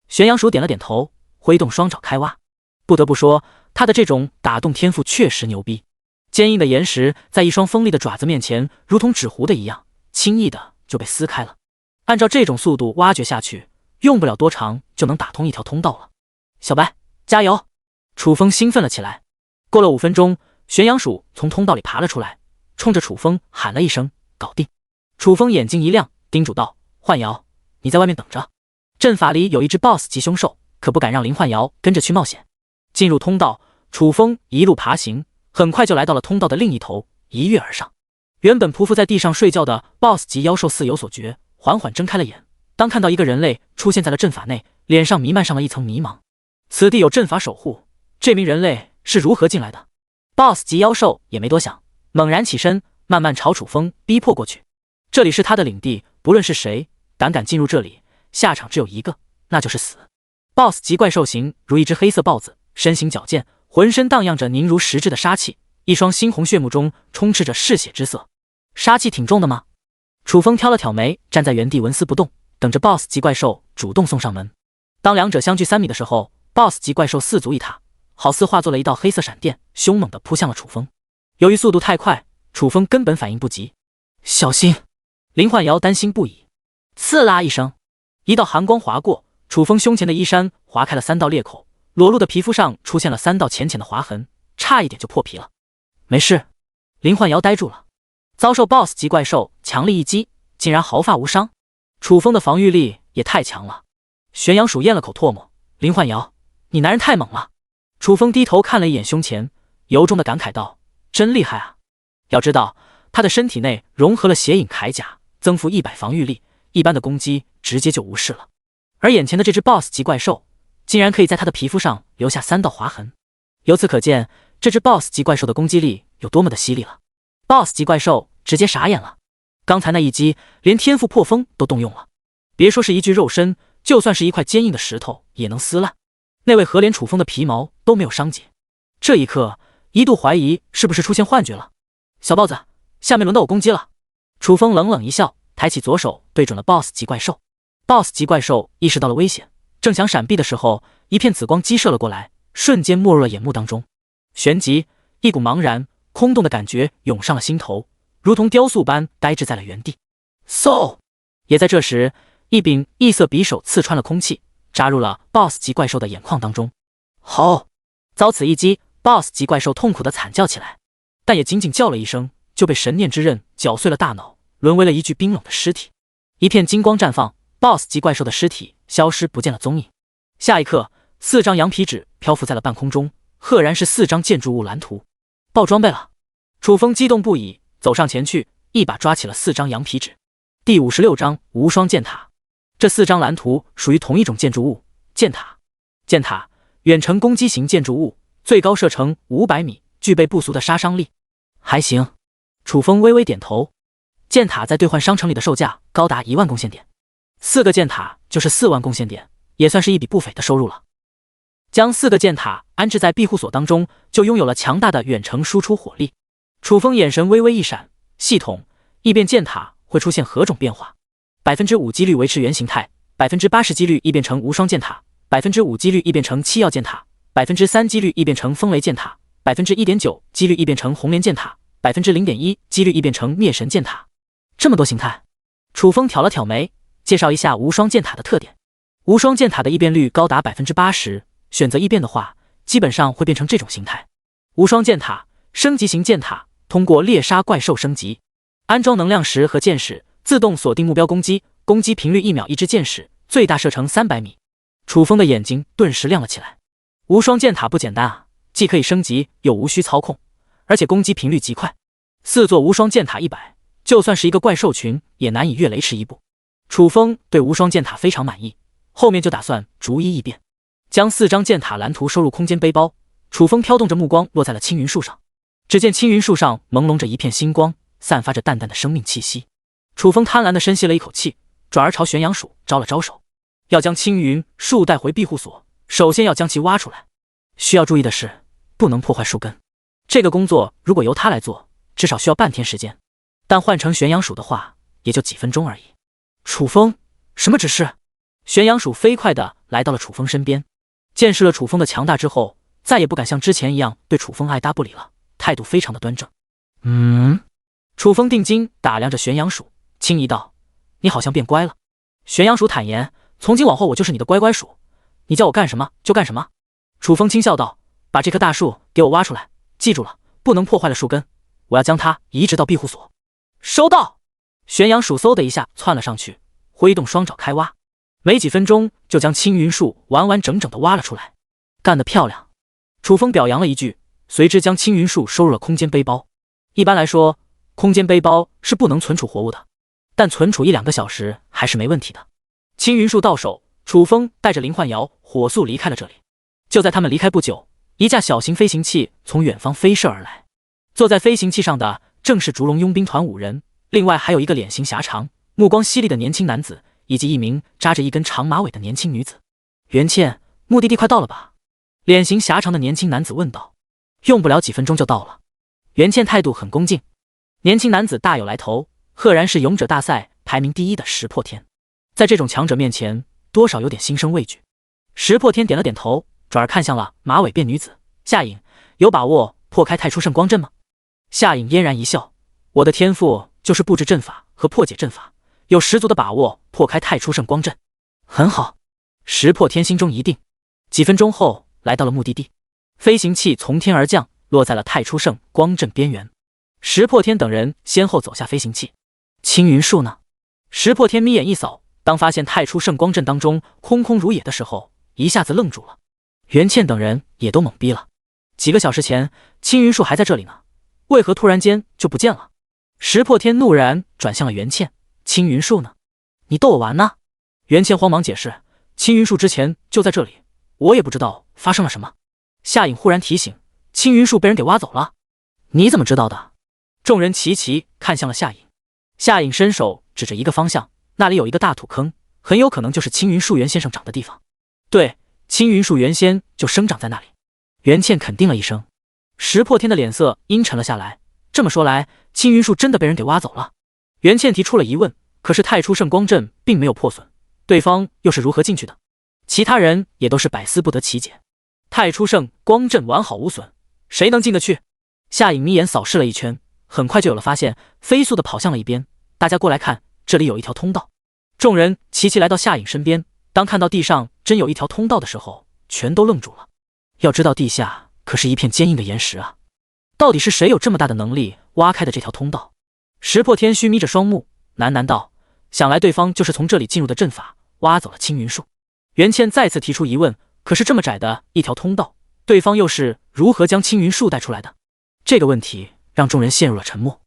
玄阳鼠点了点头，挥动双爪开挖。不得不说，他的这种打洞天赋确实牛逼。坚硬的岩石在一双锋利的爪子面前，如同纸糊的一样，轻易的就被撕开了。按照这种速度挖掘下去，用不了多长就能打通一条通道了。小白，加油！楚风兴奋了起来。过了5分钟，玄阳鼠从通道里爬了出来，冲着楚风喊了一声：“搞定！”楚风眼睛一亮，叮嘱道：“焕瑶，你在外面等着。阵法里有一只 BOSS 级凶兽，可不敢让林焕瑶跟着去冒险。”进入通道，楚风一路爬行，很快就来到了通道的另一头，一跃而上。原本匍匐在地上睡觉的 BOSS 级妖兽似有所觉，缓缓睁开了眼。当看到一个人类出现在了阵法内，脸上弥漫上了一层迷茫。此地有阵法守护，这名人类是如何进来的？BOSS 级妖兽也没多想，猛然起身，慢慢朝楚风逼迫过去。这里是他的领地，不论是谁敢进入这里，下场只有一个，那就是死。BOSS 级怪兽形如一只黑色豹子，身形矫健，浑身荡漾着凝如实质的杀气，一双猩红血目中充斥着嗜血之色。杀气挺重的吗？楚风挑了挑眉，站在原地纹丝不动，等着 BOSS 级怪兽主动送上门。当两者相距3米的时候， BOSS 级怪兽四足一踏，好似化作了一道黑色闪电，凶猛地扑向了楚风。由于速度太快，楚风根本反应不及。小心！林焕瑶担心不已。刺啦一声，一道寒光划过，楚风胸前的衣衫划开了3道裂口，裸露的皮肤上出现了3道浅浅的划痕，差一点就破皮了。没事，林焕瑶呆住了。遭受 BOSS 级怪兽强力一击，竟然毫发无伤。楚风的防御力也太强了。玄阳鼠咽了口唾沫，林焕瑶，你男人太猛了。楚风低头看了一眼胸前，由衷的感慨道：真厉害啊！要知道，他的身体内融合了血影铠甲，增幅100防御力，一般的攻击直接就无视了。而眼前的这只 BOSS 级怪兽，竟然可以在他的皮肤上留下3道划痕。由此可见，这只 BOSS 级怪兽的攻击力有多么的犀利了。BOSS 级怪兽直接傻眼了，刚才那一击连天赋破风都动用了，别说是一具肉身，就算是一块坚硬的石头也能撕烂。那位河连楚风的皮毛都没有伤解，这一刻一度怀疑是不是出现幻觉了。小豹子，下面轮到我攻击了。楚风冷冷一笑，抬起左手对准了 BOSS 级怪兽。BOSS 级怪兽意识到了危险，正想闪避的时候，一片紫光激射了过来，瞬间没入了眼目当中。旋即，一股茫然空洞的感觉涌上了心头，如同雕塑般呆滞在了原地。嗖！也在这时，一柄异色匕首刺穿了空气，扎入了 BOSS 级怪兽的眼眶当中。吼！遭此一击， BOSS 级怪兽痛苦的惨叫起来，但也仅仅叫了一声，就被神念之刃绞碎了大脑，沦为了一具冰冷的尸体。一片金光绽放， BOSS 级怪兽的尸体消失不见了踪影。下一刻，4张羊皮纸漂浮在了半空中，赫然是4张建筑物蓝图。爆装备了！楚风激动不已，走上前去，一把抓起了4张羊皮纸。第56章无双剑塔。这4张蓝图属于同一种建筑物——剑塔。剑塔，远程攻击型建筑物，最高射程500米，具备不俗的杀伤力。还行。楚风微微点头。剑塔在兑换商城里的售价高达1万贡献点，4个剑塔就是4万贡献点，也算是一笔不菲的收入了。将4个剑塔安置在庇护所当中，就拥有了强大的远程输出火力。楚风眼神微微一闪，系统异变剑塔会出现何种变化？5%几率维持原形态，80%几率异变成无双剑塔，5%几率异变成七曜剑塔，3%几率异变成风雷剑塔，1.9%几率异变成红莲剑塔，0.1%几率异变成灭神剑塔。这么多形态，楚风挑了挑眉，介绍一下无双剑塔的特点。无双剑塔的异变率高达 80%， 选择异变的话，基本上会变成这种形态。无双剑塔，升级型剑塔，通过猎杀怪兽升级，安装能量石和箭矢，自动锁定目标攻击，攻击频率1秒1支箭矢，最大射程300米。楚风的眼睛顿时亮了起来。无双剑塔不简单啊，既可以升级，又无需操控，而且攻击频率极快。4座无双剑塔100，就算是一个怪兽群也难以越雷池一步。楚风对无双剑塔非常满意，后面就打算逐一异变。将4张剑塔蓝图收入空间背包，楚风飘动着目光落在了青云树上。只见青云树上朦胧着一片星光，散发着淡淡的生命气息。楚风贪婪地深吸了一口气，转而朝玄阳鼠招了招手，要将青云树带回庇护所，首先要将其挖出来。需要注意的是，不能破坏树根。这个工作如果由他来做，至少需要半天时间，但换成玄阳鼠的话，也就几分钟而已。楚风，什么指示？玄阳鼠飞快地来到了楚风身边，见识了楚风的强大之后，再也不敢像之前一样对楚风爱答不理了，态度非常的端正。楚风定睛打量着玄阳鼠，轻疑道：“你好像变乖了。”玄阳鼠坦言：“从今往后我就是你的乖乖鼠，你叫我干什么就干什么。”楚风轻笑道：“把这棵大树给我挖出来，记住了，不能破坏了树根，我要将它移植到庇护所。”收到。玄阳鼠嗖的一下窜了上去，挥动双爪开挖，没几分钟就将青云树完完整整的挖了出来。干得漂亮！楚风表扬了一句，随之将青云树收入了空间背包。一般来说，空间背包是不能存储活物的，但存储1-2个小时还是没问题的。青云树到手，楚风带着林幻瑶火速离开了这里。就在他们离开不久，一架小型飞行器从远方飞射而来，坐在飞行器上的正是烛龙佣兵团5人，另外还有一个脸型狭长、目光犀利的年轻男子，以及一名扎着一根长马尾的年轻女子。袁倩，目的地快到了吧？脸型狭长的年轻男子问道。用不了几分钟就到了。袁倩态度很恭敬。年轻男子大有来头，赫然是勇者大赛排名第1的石破天，在这种强者面前，多少有点心生畏惧。石破天点了点头，转而看向了马尾辫女子夏颖：“有把握破开太初圣光阵吗？”夏颖嫣然一笑：“我的天赋就是布置阵法和破解阵法，有十足的把握破开太初圣光阵。”很好。石破天心中一定。几分钟后，来到了目的地。飞行器从天而降，落在了太初圣光阵边缘。石破天等人先后走下飞行器。青云树呢？石破天眯眼一扫，当发现太初圣光阵当中空空如也的时候，一下子愣住了。袁倩等人也都懵逼了。几个小时前，青云树还在这里呢，为何突然间就不见了？石破天怒然转向了袁倩：“青云树呢？你逗我玩呢？”袁倩慌忙解释：“青云树之前就在这里，我也不知道发生了什么。”夏颖忽然提醒：“青云树被人给挖走了。”你怎么知道的？众人齐齐看向了夏颖。夏颖伸手指着一个方向，那里有一个大土坑，很有可能就是青云树原先生长的地方。对，青云树原先就生长在那里。袁倩肯定了一声。石破天的脸色阴沉了下来。这么说来，青云树真的被人给挖走了。袁倩提出了疑问，可是太初圣光阵并没有破损，对方又是如何进去的？其他人也都是百思不得其解。太初圣光阵完好无损，谁能进得去？夏颖眯眼扫视了一圈，很快就有了发现，飞速的跑向了一边。大家过来看，这里有一条通道。众人齐齐来到夏颖身边，当看到地上真有一条通道的时候，全都愣住了。要知道地下可是一片坚硬的岩石啊，到底是谁有这么大的能力挖开的这条通道？石破天虚眯着双目，喃喃道：“想来对方就是从这里进入的阵法，挖走了青云树。”袁倩再次提出疑问，可是这么窄的一条通道，对方又是如何将青云树带出来的？这个问题让众人陷入了沉默。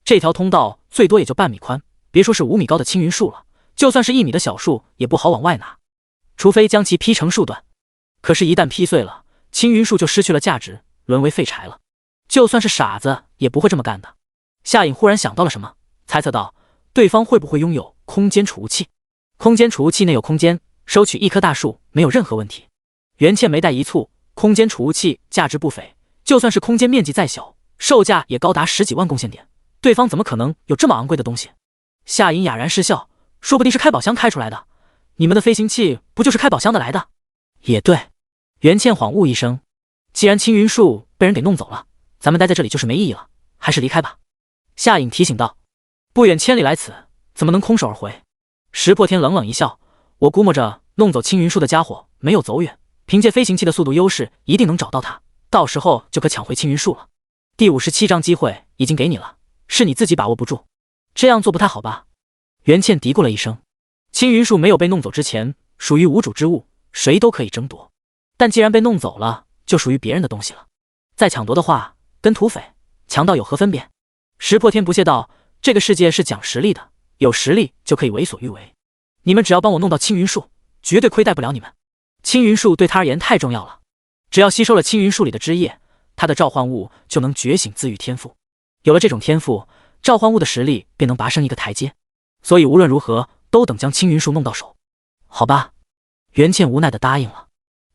这条通道最多也就半米宽，别说是5米高的青云树了，就算是1米的小树也不好往外拿，除非将其劈成数段。可是，一旦劈碎了，青云树就失去了价值，沦为废柴了。就算是傻子也不会这么干的。夏颖忽然想到了什么，猜测道：对方会不会拥有空间储物器？空间储物器内有空间，收取一棵大树没有任何问题。袁倩眉黛一蹙，空间储物器价值不菲，就算是空间面积再小，售价也高达10几万贡献点。对方怎么可能有这么昂贵的东西？夏颖哑然失笑，说不定是开宝箱开出来的。你们的飞行器不就是开宝箱的来的？也对。袁倩恍悟一声，既然青云树被人给弄走了，咱们待在这里就是没意义了，还是离开吧。夏颖提醒道：不远千里来此，怎么能空手而回？石破天冷冷一笑：我估摸着弄走青云树的家伙没有走远，凭借飞行器的速度优势，一定能找到他，到时候就可抢回青云树了。第57章机会已经给你了，是你自己把握不住，这样做不太好吧？袁倩嘀咕了一声。青云树没有被弄走之前，属于无主之物，谁都可以争夺，但既然被弄走了，就属于别人的东西了。再抢夺的话，跟土匪、强盗有何分别？石破天不屑道：这个世界是讲实力的，有实力就可以为所欲为。你们只要帮我弄到青云树，绝对亏待不了你们。青云树对他而言太重要了，只要吸收了青云树里的汁液，他的召唤物就能觉醒自愈天赋。有了这种天赋，召唤物的实力便能拔升一个台阶。所以无论如何，都等将青云树弄到手。好吧，袁倩无奈地答应了。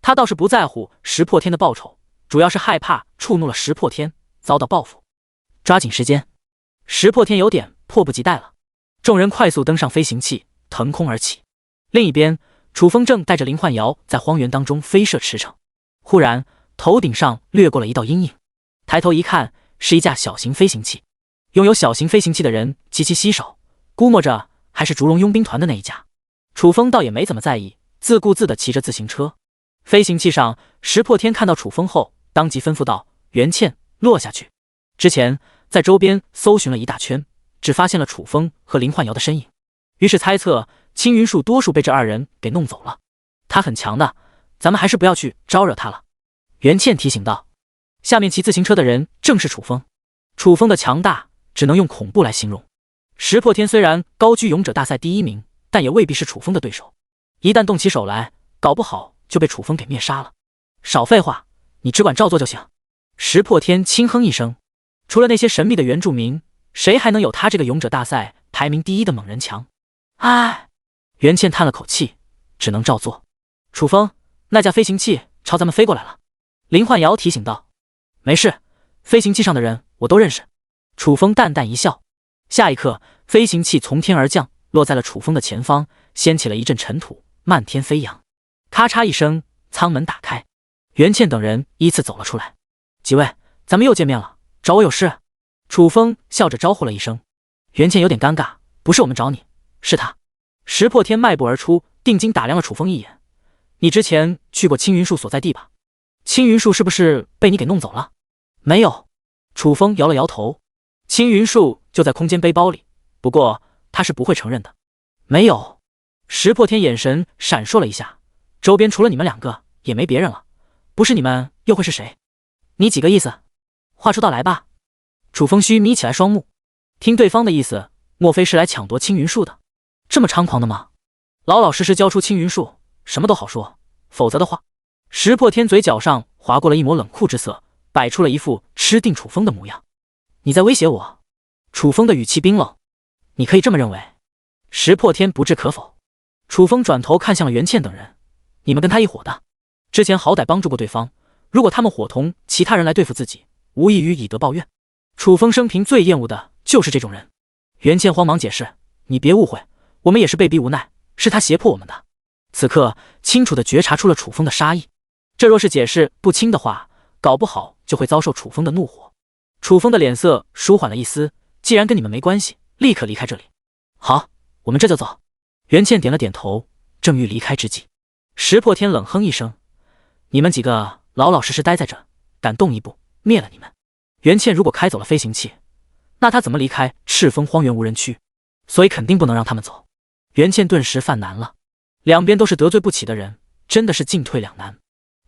他倒是不在乎石破天的报酬，主要是害怕触怒了石破天，遭到报复。抓紧时间，石破天有点迫不及待了。众人快速登上飞行器，腾空而起。另一边，楚风正带着林幻瑶在荒原当中飞射驰骋。忽然，头顶上掠过了一道阴影，抬头一看，是一架小型飞行器。拥有小型飞行器的人极其稀少，估摸着还是烛龙佣兵团的那一架。楚风倒也没怎么在意，自顾自地骑着自行车。飞行器上，石破天看到楚风后，当即吩咐道：袁倩，落下去。之前在周边搜寻了一大圈，只发现了楚风和林幻瑶的身影，于是猜测青云树多数被这2人给弄走了。他很强的，咱们还是不要去招惹他了。袁倩提醒道。下面骑自行车的人正是楚风。楚风的强大只能用恐怖来形容。石破天虽然高居勇者大赛第1名，但也未必是楚风的对手。一旦动起手来，搞不好就被楚风给灭杀了。少废话，你只管照做就行。石破天轻哼一声，除了那些神秘的原住民，谁还能有他这个勇者大赛排名第1的猛人强？唉，袁倩叹了口气，只能照做。楚风，那架飞行器朝咱们飞过来了。林幻瑶提醒道。没事，飞行器上的人我都认识。楚风淡淡一笑。下一刻，飞行器从天而降，落在了楚风的前方，掀起了一阵尘土，漫天飞扬。咔嚓一声，舱门打开，袁倩等人依次走了出来。几位，咱们又见面了，找我有事？楚风笑着招呼了一声。袁倩有点尴尬，不是我们找你，是他。石破天迈步而出，定睛打量了楚风一眼。你之前去过青云树所在地吧？青云树是不是被你给弄走了？没有。楚风摇了摇头，青云树就在空间背包里，不过他是不会承认的。没有。石破天眼神闪烁了一下，周边除了你们两个也没别人了，不是你们又会是谁？你几个意思？话出道来吧。楚风虚眯起来双目，听对方的意思，莫非是来抢夺青云树的？这么猖狂的吗？老老实实交出青云树，什么都好说，否则的话……石破天嘴角上划过了一抹冷酷之色，摆出了一副吃定楚风的模样。你在威胁我？楚风的语气冰冷。你可以这么认为。石破天不置可否。楚风转头看向了袁倩等人，你们跟他一伙的，之前好歹帮助过对方，如果他们伙同其他人来对付自己，无异于以德报怨。楚风生平最厌恶的就是这种人。袁倩慌忙解释，你别误会，我们也是被逼无奈，是他胁迫我们的。此刻清楚地觉察出了楚风的杀意，这若是解释不清的话，搞不好就会遭受楚风的怒火。楚风的脸色舒缓了一丝，既然跟你们没关系，立刻离开这里。好，我们这就走。袁倩点了点头，正欲离开之际，石破天冷哼一声，你们几个老老实实待在这，敢动一步，灭了你们。袁倩如果开走了飞行器，那他怎么离开赤峰荒原无人区？所以肯定不能让他们走。袁倩顿时犯难了，两边都是得罪不起的人，真的是进退两难。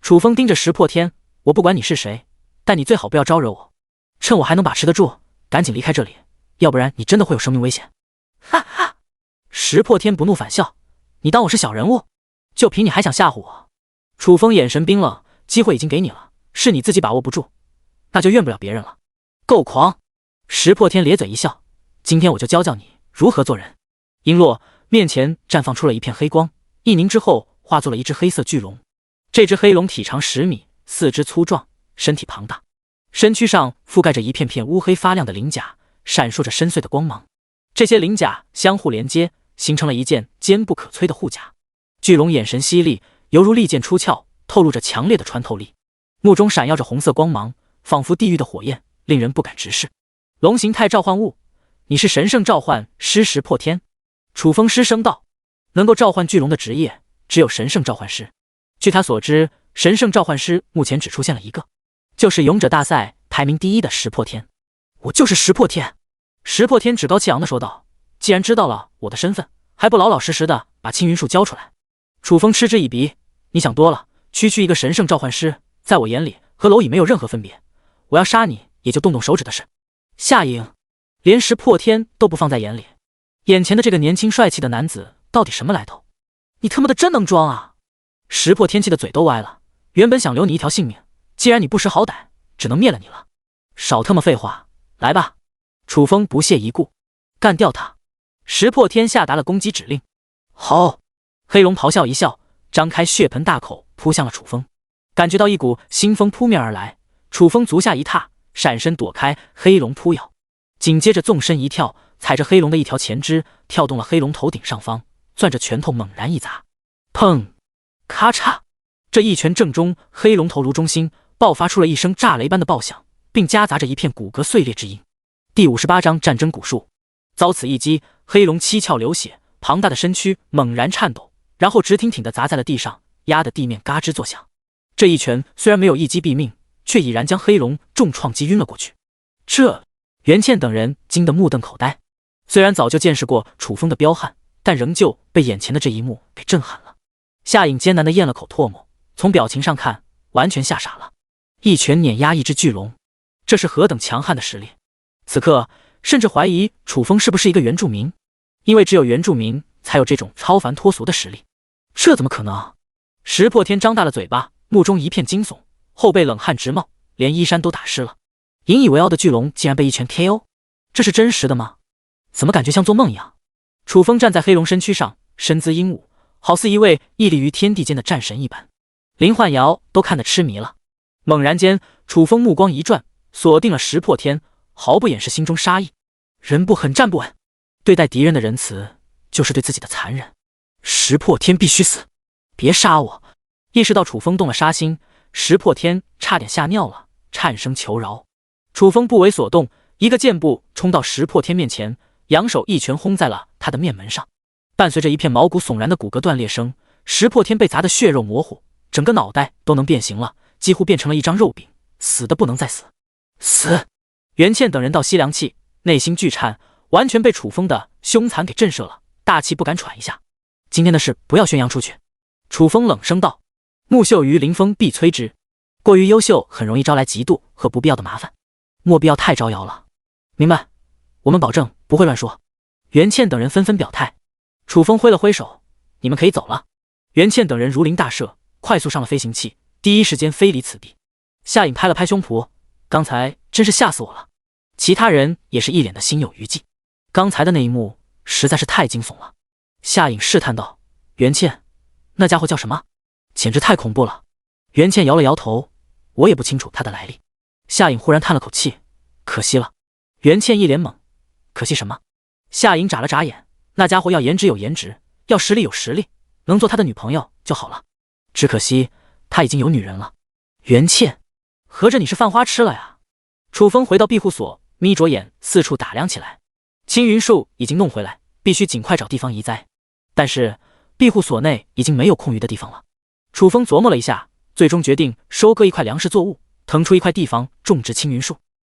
楚风盯着石破天，我不管你是谁，但你最好不要招惹我，趁我还能把持得住，赶紧离开这里，要不然你真的会有生命危险。哈哈！石破天不怒反笑，你当我是小人物？就凭你还想吓唬我？楚风眼神冰冷，机会已经给你了，是你自己把握不住，那就怨不了别人了。够狂！石破天咧嘴一笑，今天我就教教你如何做人。璎珞面前绽放出了一片黑光，一凝之后化作了一只黑色巨龙。这只黑龙体长10米，四肢粗壮，身体庞大，身躯上覆盖着一片片乌黑发亮的鳞甲，闪烁着深邃的光芒。这些鳞甲相互连接，形成了一件坚不可摧的护甲。巨龙眼神犀利，犹如利剑出鞘，透露着强烈的穿透力，目中闪耀着红色光芒，仿佛地狱的火焰，令人不敢直视。龙形态召唤物，你是神圣召唤师石破天。楚风失声道，能够召唤巨龙的职业只有神圣召唤师。据他所知，神圣召唤师目前只出现了一个，就是勇者大赛排名第1的石破天。我就是石破天。石破天趾高气扬地说道，既然知道了我的身份，还不老老实实的把青云树交出来？楚风嗤之以鼻，你想多了，区区一个神圣召唤师，在我眼里和蝼蚁没有任何分别，我要杀你也就动动手指的事。夏颖连石破天都不放在眼里，眼前的这个年轻帅气的男子到底什么来头？你他妈的真能装啊！石破天气的嘴都歪了，原本想留你一条性命，既然你不识好歹，只能灭了你了。少他妈废话，来吧！楚风不屑一顾，干掉他！石破天下达了攻击指令。好！黑龙咆哮一笑，张开血盆大口扑向了楚风。感觉到一股腥风扑面而来，楚风足下一踏，闪身躲开黑龙扑咬，紧接着纵身一跳，踩着黑龙的一条前肢，跳动了黑龙头顶上方，攥着拳头猛然一砸，砰！咔嚓！这一拳正中黑龙头颅中心，爆发出了一声炸雷般的爆响，并夹杂着一片骨骼碎裂之音。第58章战争古树。遭此一击，黑龙七窍流血，庞大的身躯猛然颤抖，然后直挺挺地砸在了地上，压得地面嘎吱作响。这一拳虽然没有一击毙命，却已然将黑龙重创击晕了过去。这……袁倩等人惊得目瞪口呆。虽然早就见识过楚风的彪悍，但仍旧被眼前的这一幕给震撼了。夏颖艰难地咽了口唾沫，从表情上看，完全吓傻了。一拳碾压一只巨龙，这是何等强悍的实力！此刻甚至怀疑楚风是不是一个原住民，因为只有原住民才有这种超凡脱俗的实力。这怎么可能？石破天张大了嘴巴，目中一片惊悚，后背冷汗直冒，连衣衫都打湿了。引以为傲的巨龙竟然被一拳 KO， 这是真实的吗？怎么感觉像做梦一样？楚风站在黑龙身躯上，身姿英武，好似一位屹立于天地间的战神一般。林焕瑶都看得痴迷了。猛然间，楚风目光一转，锁定了石破天，毫不掩饰心中杀意。人不狠战不稳，对待敌人的仁慈就是对自己的残忍。石破天必须死，别杀我！意识到楚风动了杀心，石破天差点吓尿了，颤声求饶。楚风不为所动，一个箭步冲到石破天面前，扬手一拳轰在了他的面门上。伴随着一片毛骨悚然的骨骼断裂声，石破天被砸得血肉模糊，整个脑袋都能变形了，几乎变成了一张肉饼，死的不能再死。死！袁倩等人倒吸凉气，内心剧颤，完全被楚风的凶残给震慑了，大气不敢喘一下。今天的事不要宣扬出去。楚风冷声道：“木秀于林风必摧之，过于优秀很容易招来嫉妒和不必要的麻烦，莫必要太招摇了。”明白，我们保证不会乱说。袁倩等人纷纷表态。楚风挥了挥手：“你们可以走了。”袁倩等人如临大赦，快速上了飞行器，第一时间飞离此地。夏颖拍了拍胸脯：“刚才真是吓死我了。”其他人也是一脸的心有余悸，刚才的那一幕实在是太惊悚了。夏颖试探道：“袁倩，那家伙叫什么？简直太恐怖了。”袁倩摇了摇头：“我也不清楚他的来历。”夏颖忽然叹了口气：“可惜了。”袁倩一脸懵：“可惜什么？”夏颖眨了眨眼：“那家伙要颜值有颜值，要实力有实力，能做他的女朋友就好了。只可惜他已经有女人了。”袁倩，合着你是犯花痴了呀？楚风回到庇护所，眯着眼四处打量起来。青云树已经弄回来，必须尽快找地方移栽。但是庇护所内已经没有空余的地方了。楚风琢磨了一下，最终决定收割一块粮食作物，腾出一块地方种植青云树。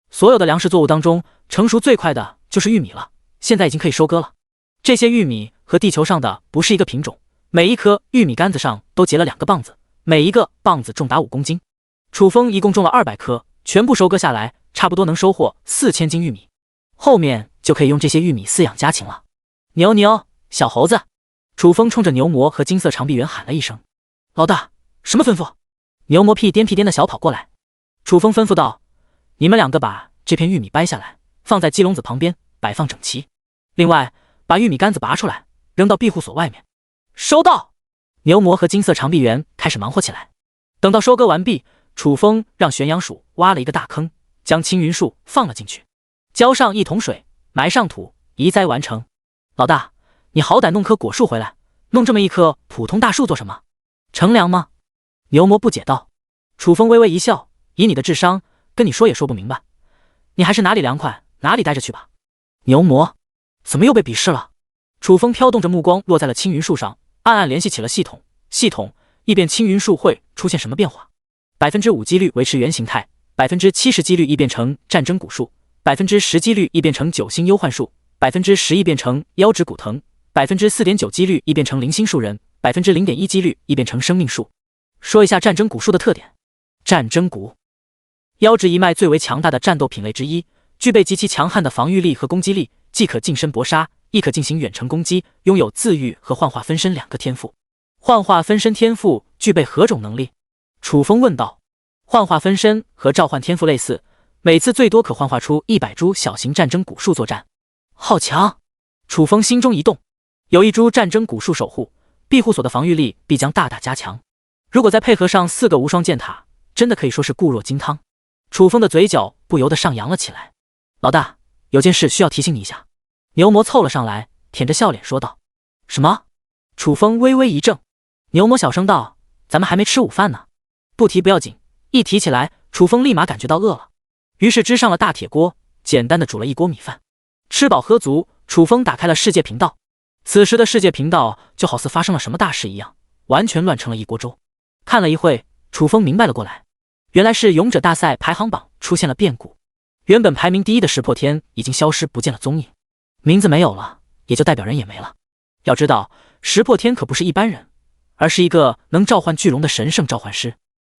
所有的粮食作物当中，成熟最快的就是玉米了，现在已经可以收割了。这些玉米和地球上的不是一个品种，每一颗玉米杆子上都结了2个棒子，每一个棒子重达5公斤。楚风一共种了200颗，全部收割下来，差不多能收获4000斤玉米。后面就可以用这些玉米饲养家禽了。牛牛，小猴子！楚风冲着牛魔和金色长臂猿喊了一声：“老大，什么吩咐？”牛魔屁颠的小跑过来。楚风吩咐道：“你们2个把这片玉米掰下来，放在鸡笼子旁边，摆放整齐。另外，把玉米杆子拔出来，扔到庇护所外面。”收到。牛魔和金色长臂猿开始忙活起来。等到收割完毕，楚风让玄阳鼠挖了一个大坑，将青云树放了进去，浇上1桶水，埋上土，移栽完成。老大，你好歹弄棵果树回来，弄这么一棵普通大树做什么？乘凉吗？牛魔不解道。楚风微微一笑：“以你的智商，跟你说也说不明白，你还是哪里凉快哪里待着去吧。”牛魔，怎么又被鄙视了？楚风飘动着目光落在了青云树上，暗暗联系起了系统，以便青云树会出现什么变化。5%几率维持原形态，70%几率异变成战争古树，10%几率异变成9星忧患树，10%异变成腰指古藤，4.9%几率异变成灵星树人，0.1%几率异变成生命树。说一下战争古树的特点。战争古，腰指一脉最为强大的战斗品类之一，具备极其强悍的防御力和攻击力，既可近身搏杀，亦可进行远程攻击，拥有自愈和幻化分身2个天赋。幻化分身天赋具备何种能力？楚风问道。幻化分身和召唤天赋类似，每次最多可幻化出100株小型战争古树作战。好强！楚风心中一动，有一株战争古树守护，庇护所的防御力必将大大加强。如果再配合上4个无双剑塔，真的可以说是固若金汤。楚风的嘴角不由得上扬了起来。老大，有件事需要提醒你一下。牛魔凑了上来，舔着笑脸说道。什么？楚风微微一怔。牛魔小声道：“咱们还没吃午饭呢。”不提不要紧，一提起来，楚风立马感觉到饿了，于是支上了大铁锅，简单的煮了一锅米饭。吃饱喝足，楚风打开了世界频道。此时的世界频道就好似发生了什么大事一样，完全乱成了一锅粥。看了一会，楚风明白了过来，原来是勇者大赛排行榜出现了变故。原本排名第1的石破天已经消失不见了踪影，名字没有了，也就代表人也没了。要知道，石破天可不是一般人，而是一个能召唤巨龙的神圣召唤师。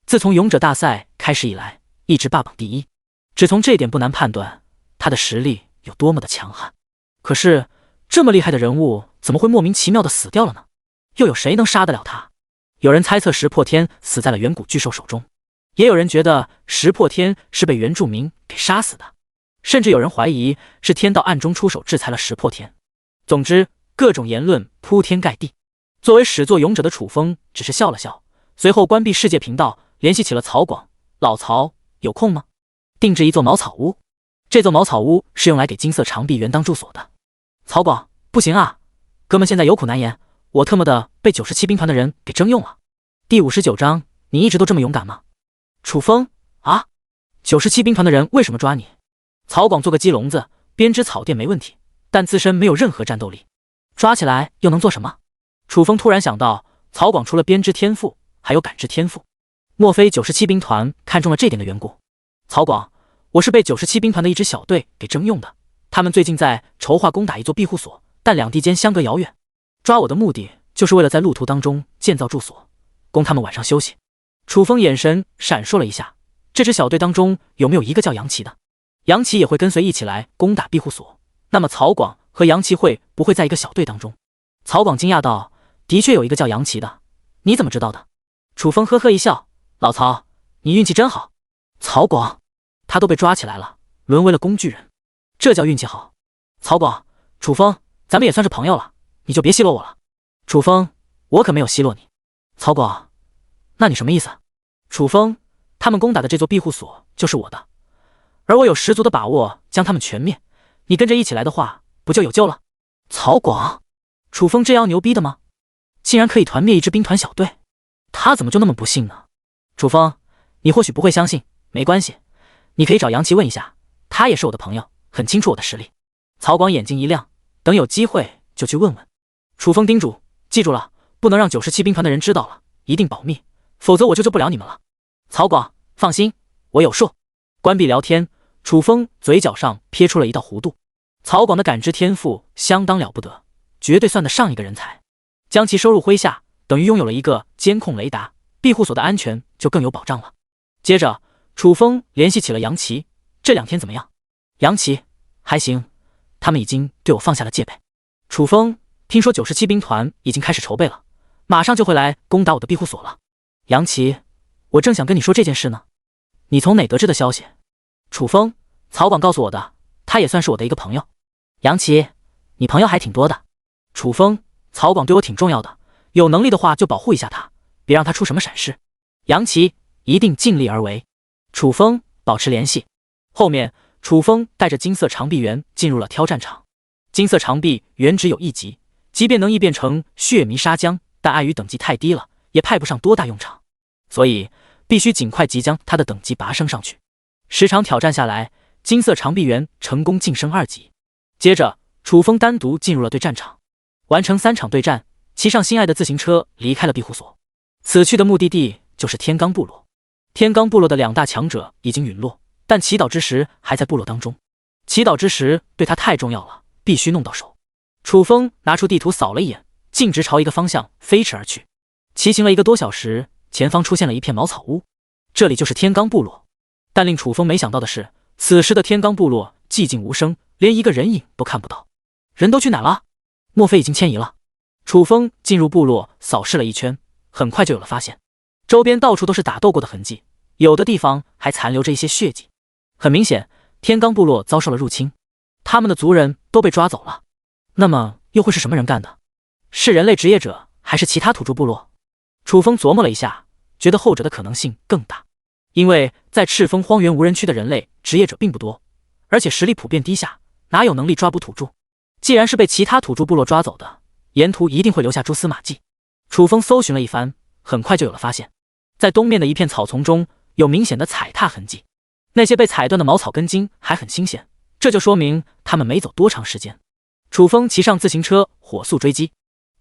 自从勇者大赛开始以来，一直霸榜第1，只从这点不难判断他的实力有多么的强悍。可是这么厉害的人物怎么会莫名其妙的死掉了呢？又有谁能杀得了他？有人猜测石破天死在了远古巨兽手中，也有人觉得石破天是被原住民给杀死的，甚至有人怀疑是天道暗中出手制裁了石破天。总之，各种言论铺天盖地。作为始作俑者的楚风只是笑了笑，随后关闭世界频道，联系起了曹广。老曹，有空吗？定制一座茅草屋。这座茅草屋是用来给金色长臂猿当住所的。曹广，不行啊，哥们现在有苦难言，我特么的被97兵团的人给征用了。第59章，你一直都这么勇敢吗？楚风，啊，97兵团的人为什么抓你？曹广做个鸡笼子，编织草垫没问题，但自身没有任何战斗力，抓起来又能做什么？楚风突然想到，曹广除了编织天赋，还有感知天赋。莫非97兵团看中了这点的缘故？曹广，我是被97兵团的一支小队给征用的，他们最近在筹划攻打一座庇护所，但两地间相隔遥远，抓我的目的就是为了在路途当中建造住所，供他们晚上休息。楚风眼神闪烁了一下，这支小队当中有没有一个叫杨奇的？杨奇也会跟随一起来攻打庇护所，那么曹广和杨奇会不会在一个小队当中？曹广惊讶道：的确有一个叫杨奇的，你怎么知道的？楚风呵呵一笑：老曹，你运气真好。曹广，他都被抓起来了，沦为了工具人，这叫运气好。曹广，楚风，咱们也算是朋友了，你就别奚落我了。楚风，我可没有奚落你。曹广，那你什么意思？楚风，他们攻打的这座庇护所就是我的，而我有十足的把握将他们全灭，你跟着一起来的话，不就有救了？曹广，楚风这样牛逼的吗？竟然可以团灭一支兵团小队，他怎么就那么不幸呢？楚风，你或许不会相信，没关系，你可以找杨奇问一下，他也是我的朋友，很清楚我的实力。曹广眼睛一亮，等有机会就去问问。楚风叮嘱，记住了，不能让97兵团的人知道了，一定保密，否则我就救不了你们了。曹广，放心，我有数。关闭聊天，楚风嘴角上撇出了一道弧度。曹广的感知天赋相当了不得，绝对算得上一个人才。将其收入麾下，等于拥有了一个监控雷达，庇护所的安全就更有保障了。接着，楚风联系起了杨奇，这2天怎么样？杨奇，还行，他们已经对我放下了戒备。楚风，听说97兵团已经开始筹备了，马上就会来攻打我的庇护所了。杨奇，我正想跟你说这件事呢，你从哪得知的消息？楚风，曹广告诉我的，他也算是我的一个朋友。杨奇，你朋友还挺多的。楚风，曹广对我挺重要的，有能力的话就保护一下他，别让他出什么闪失。杨奇，一定尽力而为。楚风，保持联系。后面，楚风带着金色长臂猿进入了挑战场。金色长臂猿只有1级，即便能异变成血迷沙浆，但碍于等级太低了，也派不上多大用场，所以必须尽快即将他的等级拔升上去。10场挑战下来，金色长臂猿成功晋升2级。接着，楚风单独进入了对战场，完成3场对战，骑上心爱的自行车离开了庇护所。此去的目的地就是天罡部落。天罡部落的2大强者已经陨落，但祈祷之石还在部落当中。祈祷之石对他太重要了，必须弄到手。楚风拿出地图扫了一眼，径直朝一个方向飞驰而去。骑行了1个多小时，前方出现了一片茅草屋，这里就是天罡部落。但令楚风没想到的是，此时的天罡部落寂静无声，连一个人影都看不到。人都去哪了？莫非已经迁移了？楚风进入部落扫视了一圈，很快就有了发现。周边到处都是打斗过的痕迹，有的地方还残留着一些血迹。很明显，天罡部落遭受了入侵，他们的族人都被抓走了。那么又会是什么人干的？是人类职业者，还是其他土著部落？楚风琢磨了一下，觉得后者的可能性更大。因为在赤峰荒原无人区的人类职业者并不多，而且实力普遍低下，哪有能力抓捕土著？既然是被其他土著部落抓走的，沿途一定会留下蛛丝马迹。楚风搜寻了一番，很快就有了发现。在东面的一片草丛中，有明显的踩踏痕迹，那些被踩断的茅草根茎还很新鲜，这就说明他们没走多长时间。楚风骑上自行车火速追击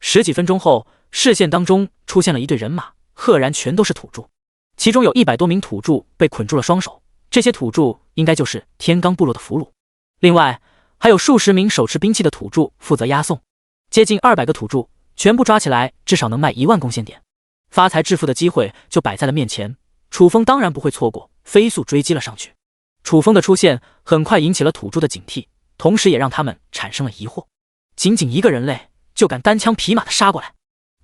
，10几分钟后，视线当中出现了一队人马，赫然全都是土著，其中有100多名土著被捆住了双手，这些土著应该就是天罡部落的俘虏。另外还有数十名手持兵器的土著负责押送，接近200个土著，全部抓起来至少能卖1万贡献点，发财致富的机会就摆在了面前。楚风当然不会错过，飞速追击了上去。楚风的出现很快引起了土著的警惕，同时也让他们产生了疑惑，仅仅一个人类就敢单枪匹马的杀过来，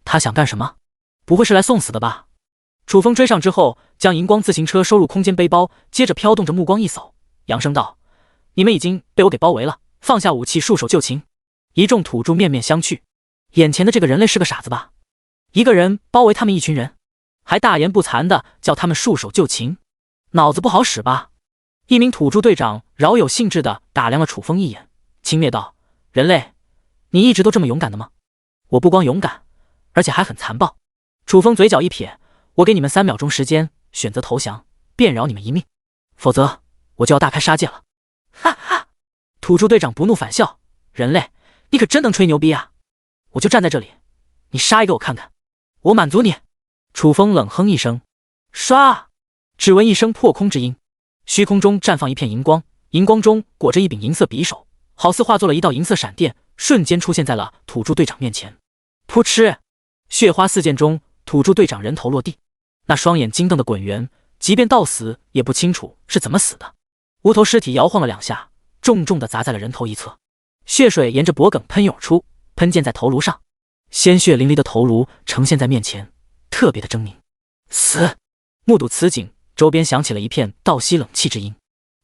他想干什么？不会是来送死的吧？楚风追上之后，将荧光自行车收入空间背包，接着飘动着目光一扫，扬声道：你们已经被我给包围了，放下武器，束手就擒。一众土著面面相觑，眼前的这个人类是个傻子吧？一个人包围他们一群人，还大言不惭的叫他们束手就擒，脑子不好使吧？一名土著队长饶有兴致的打量了楚风一眼，轻蔑道：人类，你一直都这么勇敢的吗？我不光勇敢，而且还很残暴。楚风嘴角一撇，我给你们3秒钟时间，选择投降，便饶你们一命，否则我就要大开杀戒了。哈哈！土著队长不怒反笑：人类，你可真能吹牛逼啊！我就站在这里，你杀一个我看看，我满足你。楚风冷哼一声，唰！只闻一声破空之音，虚空中绽放一片银光，银光中裹着一柄银色匕首，好似化作了一道银色闪电，瞬间出现在了土著队长面前。噗嗤！血花四溅中，土著队长人头落地，那双眼金瞪的滚圆，即便到死也不清楚是怎么死的。无头尸体摇晃了2下，重重地砸在了人头一侧，血水沿着脖颈喷涌而出，喷溅在头颅上，鲜血淋漓的头颅呈现在面前，特别的狰狞。死！目睹此景，周边响起了一片倒吸冷气之音，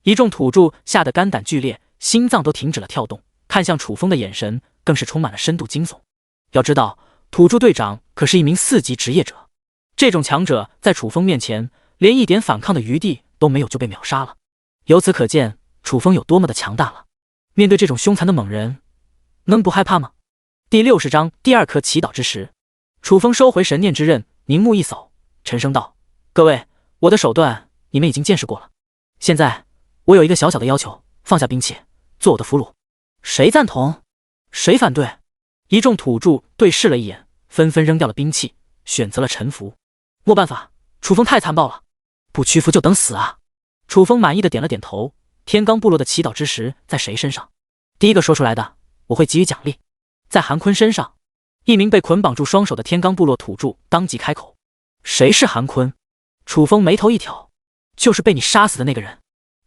一众土著吓得肝胆俱裂，心脏都停止了跳动，看向楚风的眼神更是充满了深度惊悚。要知道，土著队长可是一名4级职业者，这种强者在楚风面前连一点反抗的余地都没有就被秒杀了。由此可见，楚风有多么的强大了。面对这种凶残的猛人，能不害怕吗？第60章第2颗祈祷之石。楚风收回神念之刃，凝目一扫，沉声道：“各位，我的手段你们已经见识过了，现在我有一个小小的要求，放下兵器，做我的俘虏。”谁赞同？谁反对？一众土著对视了一眼，纷纷扔掉了兵器，选择了臣服。没办法，楚风太残暴了，不屈服就等死啊！楚风满意的点了点头。天罡部落的祈祷之石在谁身上？第一个说出来的，我会给予奖励。在韩坤身上。一名被捆绑住双手的天罡部落土著当即开口：“谁是韩坤？”楚风眉头一挑：“就是被你杀死的那个人。”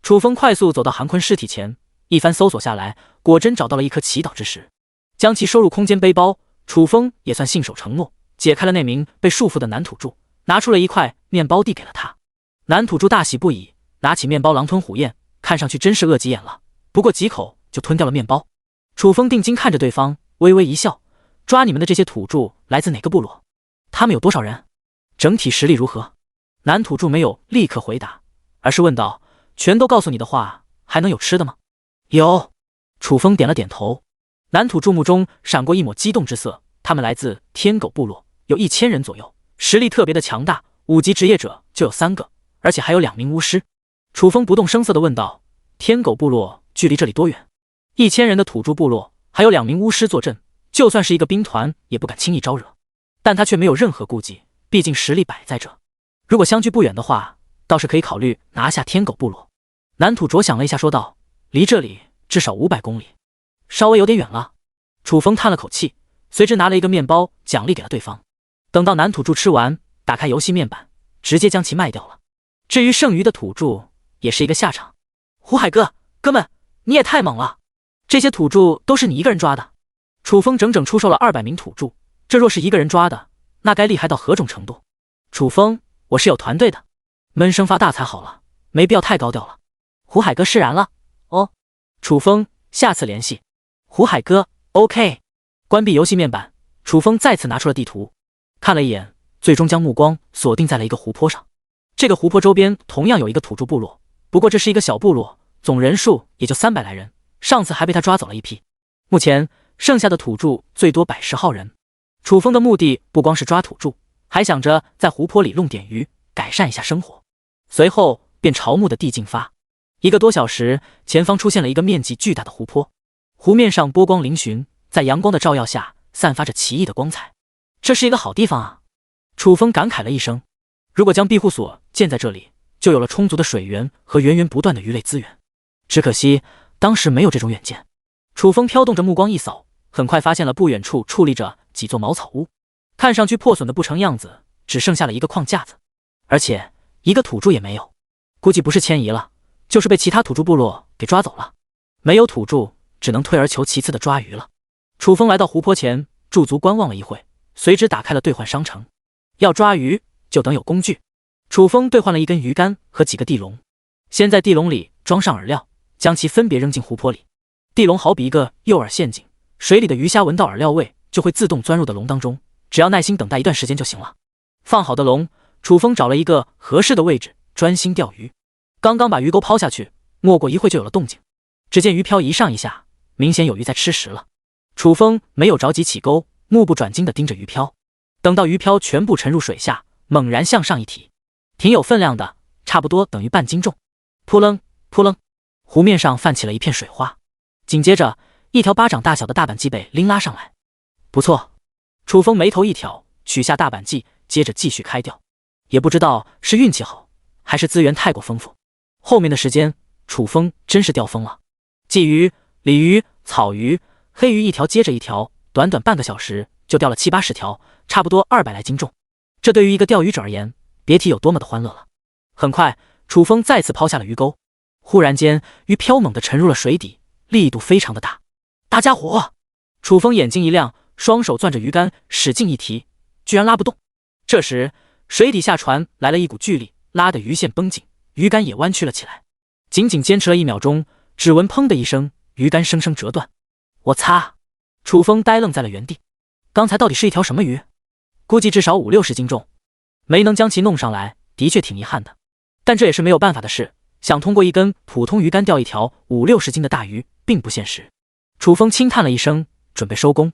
楚风快速走到韩坤尸体前，一番搜索下来，果真找到了一颗祈祷之石，将其收入空间背包。楚风也算信守承诺，解开了那名被束缚的男土著，拿出了一块面包递给了他。男土著大喜不已，拿起面包狼吞虎咽，看上去真是饿急眼了，不过几口就吞掉了面包。楚风定睛看着对方，微微一笑：“抓你们的这些土著来自哪个部落？他们有多少人？整体实力如何？”男土著没有立刻回答，而是问道：“全都告诉你的话，还能有吃的吗？”“有。”楚风点了点头。男土著目中闪过一抹激动之色，他们来自天狗部落，有1000人左右，实力特别的强大，5级职业者就有3个，而且还有2名巫师。楚风不动声色地问道：“天狗部落距离这里多远？”1000人的土著部落，还有2名巫师坐镇，就算是一个兵团也不敢轻易招惹。但他却没有任何顾忌，毕竟实力摆在这。如果相距不远的话，倒是可以考虑拿下天狗部落。男土着想了一下，说道：“离这里至少500公里，稍微有点远了。”楚风叹了口气，随之拿了一个面包奖励给了对方。等到男土著吃完，打开游戏面板，直接将其卖掉了。至于剩余的土著，也是一个下场。胡海哥，哥们，你也太猛了！这些土著都是你一个人抓的？楚风整整出售了200名土著，这若是一个人抓的，那该厉害到何种程度？楚风，我是有团队的，闷声发大财好了，没必要太高调了。胡海哥释然了。哦，楚风，下次联系。胡海哥 ，OK。关闭游戏面板，楚风再次拿出了地图，看了一眼，最终将目光锁定在了一个湖泊上。这个湖泊周边同样有一个土著部落，不过这是一个小部落，总人数也就300来人，上次还被他抓走了一批。目前剩下的土著最多110号人。楚风的目的不光是抓土著，还想着在湖泊里弄点鱼，改善一下生活。随后便朝目的地进发。1个多小时，前方出现了一个面积巨大的湖泊，湖面上波光粼粼，在阳光的照耀下散发着奇异的光彩。这是一个好地方啊！楚风感慨了一声。如果将庇护所建在这里，就有了充足的水源和源源不断的鱼类资源。只可惜当时没有这种远见。楚风飘动着目光一扫，很快发现了不远处矗立着几座茅草屋，看上去破损的不成样子，只剩下了一个框架子，而且一个土著也没有，估计不是迁移了，就是被其他土著部落给抓走了。没有土著，只能退而求其次的抓鱼了。楚风来到湖泊前，驻足观望了一会，随之打开了兑换商城。要抓鱼就等有工具。楚风兑换了1根鱼竿和几个地笼，先在地笼里装上饵料，将其分别扔进湖泊里。地笼好比一个诱饵陷阱，水里的鱼虾闻到饵料味就会自动钻入的笼当中，只要耐心等待一段时间就行了。放好的笼，楚风找了一个合适的位置，专心钓鱼。刚刚把鱼钩抛下去，没过一会就有了动静。只见鱼漂一上一下，明显有鱼在吃食了。楚风没有着急起钩，目不转睛地盯着鱼漂。等到鱼漂全部沉入水下，猛然向上一提，挺有分量的，差不多等于半斤重。扑棱扑棱，湖面上泛起了一片水花。紧接着，一条巴掌大小的大板鲫被拎拉上来。不错，楚风眉头一挑，取下大板鲫，接着继续开钓。也不知道是运气好，还是资源太过丰富。后面的时间，楚风真是掉疯了。鲫鱼、鲤鱼、草鱼、黑鱼一条接着一条，短短半个小时就钓了70-80条，差不多200来斤重。这对于一个钓鱼者而言，别提有多么的欢乐了。很快，楚风再次抛下了鱼钩，忽然间，鱼飘猛地沉入了水底，力度非常的大。大家伙！楚风眼睛一亮，双手攥着鱼竿，使劲一提，居然拉不动。这时，水底下传来了一股巨力，拉得鱼线绷紧，鱼竿也弯曲了起来。仅仅坚持了1秒钟，只闻砰的一声，鱼竿生生折断。我擦！楚风呆愣在了原地。刚才到底是一条什么鱼？估计至少50-60斤重，没能将其弄上来，的确挺遗憾的。但这也是没有办法的事，想通过一根普通鱼竿钓一条50-60斤的大鱼，并不现实。楚风轻叹了一声，准备收工。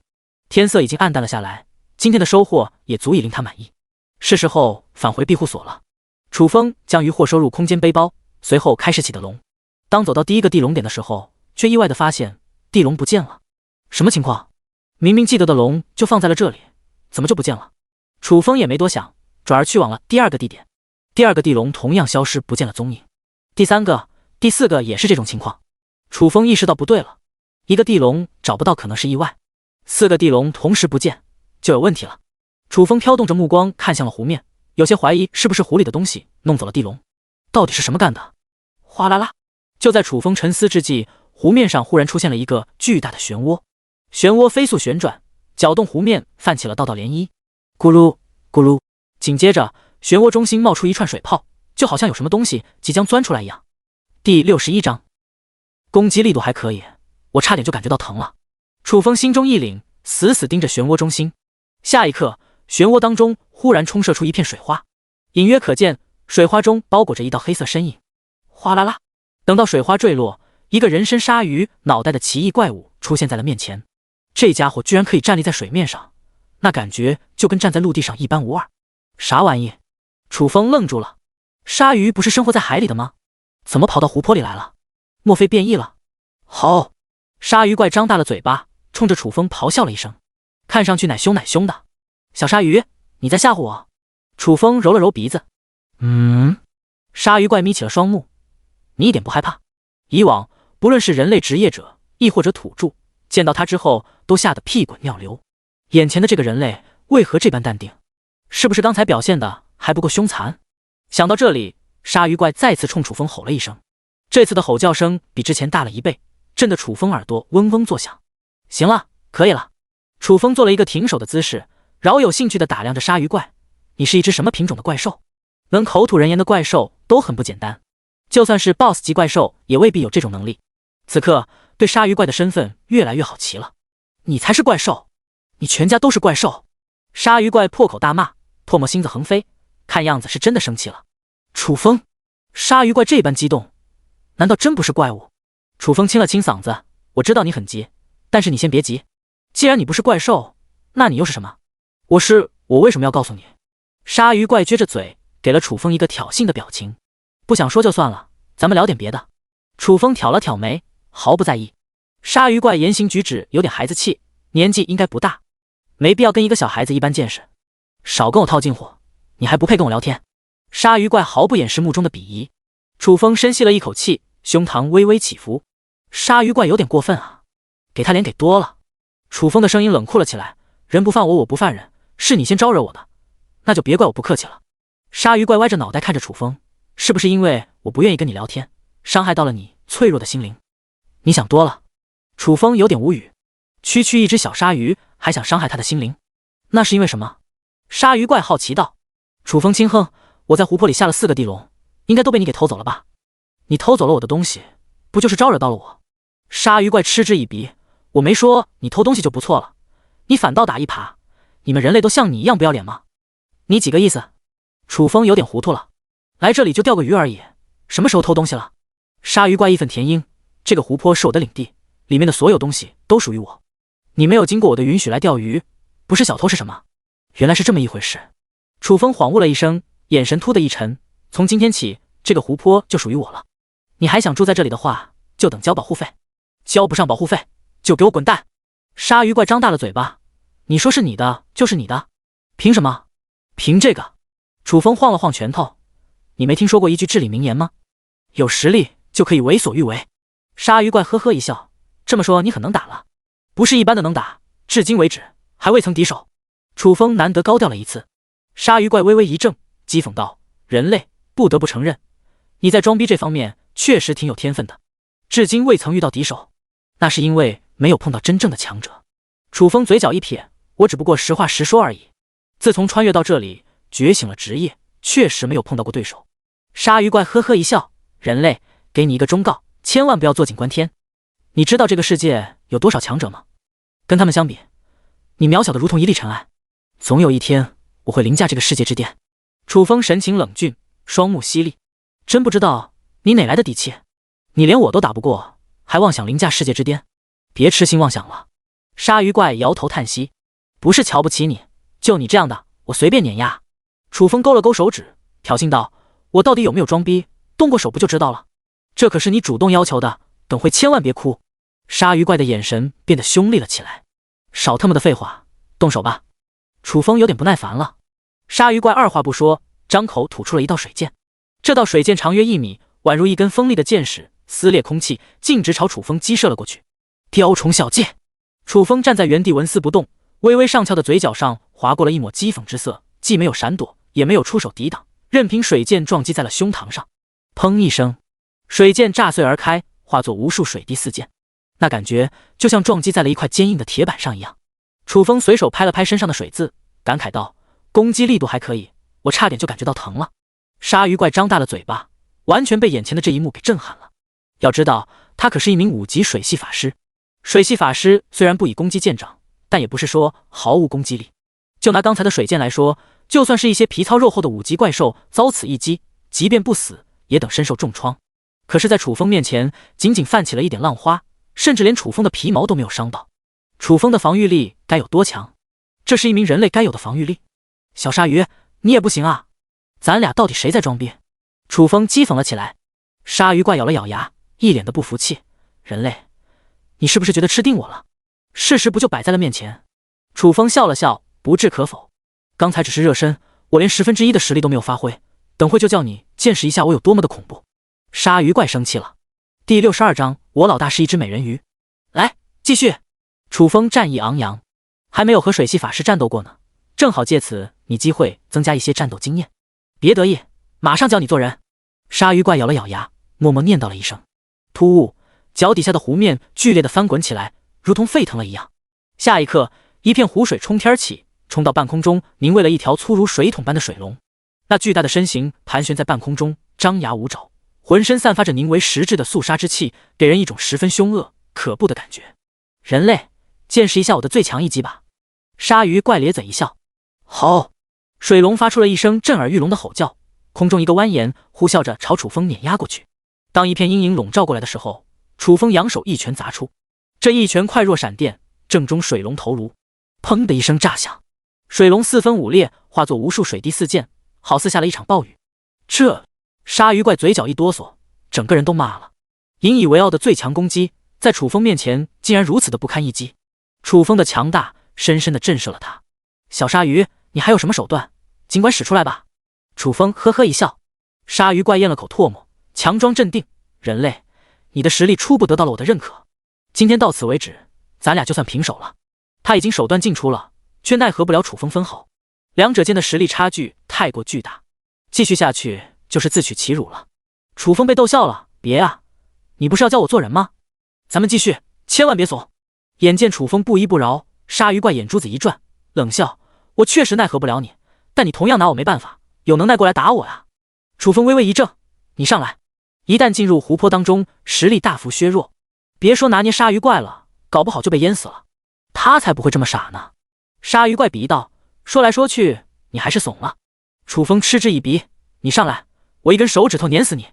天色已经暗淡了下来，今天的收获也足以令他满意。是时候返回庇护所了。楚风将渔获收入空间背包，随后开始起的笼。当走到第一个地笼点的时候，却意外地发现地笼不见了。什么情况？明明记得的笼就放在了这里，怎么就不见了？楚风也没多想，转而去往了第2个地点。第2个地笼同样消失不见了踪影。第3个、第4个也是这种情况。楚风意识到不对了，一个地笼找不到可能是意外，4个地笼同时不见就有问题了。楚风飘动着目光看向了湖面，有些怀疑是不是湖里的东西弄走了地笼。到底是什么干的？哗啦啦！就在楚风沉思之际，湖面上忽然出现了一个巨大的漩涡，漩涡飞速旋转，搅动湖面，泛起了道道涟漪。咕噜咕噜，紧接着漩涡中心冒出一串水泡，就好像有什么东西即将钻出来一样。第61章，攻击力度还可以，我差点就感觉到疼了。楚风心中一凛，死死盯着漩涡中心。下一刻，漩涡当中忽然冲射出一片水花，隐约可见水花中包裹着一道黑色身影。哗啦啦，等到水花坠落，一个人身鲨鱼脑袋的奇异怪物出现在了面前。这家伙居然可以站立在水面上，那感觉就跟站在陆地上一般无二。啥玩意？楚风愣住了。鲨鱼不是生活在海里的吗？怎么跑到湖泊里来了？莫非变异了？好！鲨鱼怪张大了嘴巴，冲着楚风咆哮了一声，看上去奶凶奶凶的。小鲨鱼，你在吓唬我？楚风揉了揉鼻子。鲨鱼怪眯起了双目。你一点不害怕？以往不论是人类职业者亦或者土著，见到他之后都吓得屁滚尿流。眼前的这个人类为何这般淡定？是不是刚才表现的还不够凶残？想到这里，鲨鱼怪再次冲楚风吼了一声，这次的吼叫声比之前大了1倍，震得楚风耳朵嗡嗡作响。行了，可以了。楚风做了一个停手的姿势，饶有兴趣地打量着鲨鱼怪。你是一只什么品种的怪兽？能口吐人言的怪兽都很不简单，就算是 BOSS 级怪兽也未必有这种能力。此刻对鲨鱼怪的身份越来越好奇了。你才是怪兽，你全家都是怪兽！鲨鱼怪破口大骂，唾沫星子横飞，看样子是真的生气了。楚风，鲨鱼怪这般激动，难道真不是怪物？楚风清了清嗓子，我知道你很急，但是你先别急。既然你不是怪兽，那你又是什么？我为什么要告诉你？鲨鱼怪撅着嘴，给了楚风一个挑衅的表情。不想说就算了，咱们聊点别的。楚风挑了挑眉，毫不在意。鲨鱼怪言行举止有点孩子气，年纪应该不大，没必要跟一个小孩子一般见识。少跟我套近乎，你还不配跟我聊天。鲨鱼怪毫不掩饰目中的鄙夷。楚风深吸了一口气，胸膛微微起伏。鲨鱼怪有点过分啊，给他脸给多了。楚风的声音冷酷了起来，人不犯我，我不犯人，是你先招惹我的，那就别怪我不客气了。鲨鱼怪歪着脑袋看着楚风，是不是因为我不愿意跟你聊天，伤害到了你脆弱的心灵？你想多了。楚风有点无语，区区一只小鲨鱼还想伤害他的心灵，那是因为什么？鲨鱼怪好奇道。楚风轻哼，我在湖泊里下了4个地笼，应该都被你给偷走了吧？你偷走了我的东西，不就是招惹到了我？鲨鱼怪嗤之以鼻，我没说你偷东西就不错了，你反倒打一耙，你们人类都像你一样不要脸吗？你几个意思？楚风有点糊涂了，来这里就钓个鱼而已，什么时候偷东西了？鲨鱼怪义愤填膺，这个湖泊是我的领地，里面的所有东西都属于我，你没有经过我的允许来钓鱼，不是小偷是什么？原来是这么一回事。楚风恍悟了一声，眼神突的一沉，从今天起这个湖泊就属于我了，你还想住在这里的话，就等交保护费，交不上保护费就给我滚蛋。鲨鱼怪张大了嘴巴，你说是你的就是你的，凭什么？凭这个。楚风晃了晃拳头，你没听说过一句至理名言吗？有实力就可以为所欲为。鲨鱼怪呵呵一笑，这么说你很能打了？不是一般的能打，至今为止还未曾敌手。楚风难得高调了一次。鲨鱼怪微微一怔，讥讽道：人类，不得不承认，你在装逼这方面确实挺有天分的，至今未曾遇到敌手，那是因为没有碰到真正的强者。楚风嘴角一撇，我只不过实话实说而已。自从穿越到这里，觉醒了职业，确实没有碰到过对手。鲨鱼怪呵呵一笑，人类，给你一个忠告，千万不要坐井观天。你知道这个世界有多少强者吗？跟他们相比，你渺小的如同一粒尘埃。总有一天，我会凌驾这个世界之巅。楚风神情冷峻，双目犀利，真不知道你哪来的底气？你连我都打不过，还妄想凌驾世界之巅？别痴心妄想了。鲨鱼怪摇头叹息，不是瞧不起你，就你这样的，我随便碾压。楚风勾了勾手指，挑衅道：我到底有没有装逼？动过手不就知道了？这可是你主动要求的，等会千万别哭。鲨鱼怪的眼神变得凶厉了起来，少他妈的废话，动手吧。楚风有点不耐烦了。鲨鱼怪二话不说，张口吐出了一道水箭。这道水箭长约1米，宛如一根锋利的箭矢，撕裂空气，径直朝楚风击射了过去。雕虫小技！楚风站在原地纹丝不动，微微上翘的嘴角上划过了一抹讥讽之色，既没有闪躲，也没有出手抵挡，任凭水箭撞击在了胸膛上。砰一声，水箭炸碎而开，化作无数水滴四溅，那感觉就像撞击在了一块坚硬的铁板上一样。楚风随手拍了拍身上的水渍，感慨道：攻击力度还可以，我差点就感觉到疼了。鲨鱼怪张大了嘴巴，完全被眼前的这一幕给震撼了。要知道，他可是一名5级水系法师。水系法师虽然不以攻击见长，但也不是说毫无攻击力。就拿刚才的水箭来说，就算是一些皮糙肉厚的5级怪兽遭此一击，即便不死，也等身受重创。可是在楚风面前，仅仅泛起了一点浪花，甚至连楚风的皮毛都没有伤到。楚风的防御力该有多强？这是一名人类该有的防御力。小鲨鱼，你也不行啊！咱俩到底谁在装逼？楚风讥讽了起来。鲨鱼怪咬了咬牙，一脸的不服气：人类，你是不是觉得吃定我了？事实不就摆在了面前？楚风笑了笑，不置可否。刚才只是热身，我连1/10的实力都没有发挥，等会就叫你见识一下我有多么的恐怖。鲨鱼怪生气了。第62章，我老大是一只美人鱼。来，继续。楚风战意昂扬，还没有和水系法师战斗过呢，正好借此你机会增加一些战斗经验。别得意，马上教你做人。鲨鱼怪咬了咬牙，默默念叨了一声。突兀，脚底下的湖面剧烈的翻滚起来，如同沸腾了一样。下一刻，一片湖水冲天起，冲到半空中，凝为了一条粗如水桶般的水龙。那巨大的身形盘旋在半空中，张牙舞爪，浑身散发着凝为实质的肃杀之气，给人一种十分凶恶可怖的感觉。人类，见识一下我的最强一击吧！鲨鱼怪咧嘴一笑。吼！水龙发出了一声震耳欲聋的吼叫，空中一个蜿蜒，呼啸着朝楚风碾压过去。当一片阴影笼罩过来的时候，楚风扬手一拳砸出，这一拳快若闪电，正中水龙头颅。砰的一声炸响，水龙四分五裂，化作无数水滴四溅，好似下了一场暴雨。这鲨鱼怪嘴角一哆嗦，整个人都麻了。引以为傲的最强攻击，在楚风面前竟然如此的不堪一击。楚风的强大深深的震慑了他。小鲨鱼，你还有什么手段，尽管使出来吧。楚风呵呵一笑。鲨鱼怪咽了口唾沫，强装镇定：人类，你的实力初步得到了我的认可，今天到此为止，咱俩就算平手了。他已经手段尽出了，却奈何不了楚风分毫，两者间的实力差距太过巨大，继续下去就是自取其辱了。楚风被逗笑了：别啊，你不是要教我做人吗？咱们继续，千万别怂。眼见楚风不依不饶，鲨鱼怪眼珠子一转，冷笑：我确实奈何不了你，但你同样拿我没办法，有能耐过来打我啊！楚风微微一怔：你上来。一旦进入湖泊当中，实力大幅削弱，别说拿捏鲨鱼怪了，搞不好就被淹死了。他才不会这么傻呢。鲨鱼怪鄙夷道：说来说去，你还是怂了。楚风嗤之以鼻：你上来，我一根手指头碾死你。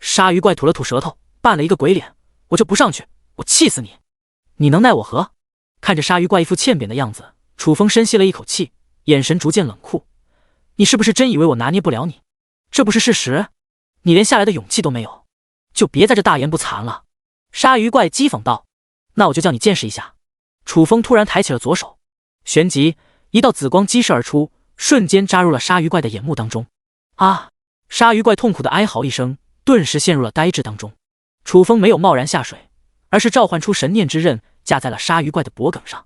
鲨鱼怪吐了吐舌头，扮了一个鬼脸：我就不上去，我气死你！你能奈我何？看着鲨鱼怪一副欠扁的样子，楚风深吸了一口气，眼神逐渐冷酷：你是不是真以为我拿捏不了你？这不是事实，你连下来的勇气都没有，就别在这大言不惭了。鲨鱼怪讥讽道：那我就叫你见识一下。楚风突然抬起了左手，旋即一道紫光激射而出，瞬间扎入了鲨鱼怪的眼目当中。啊！鲨鱼怪痛苦的哀嚎一声，顿时陷入了呆滞当中。楚风没有贸然下水，而是召唤出神念之刃，架在了鲨鱼怪的脖颈上。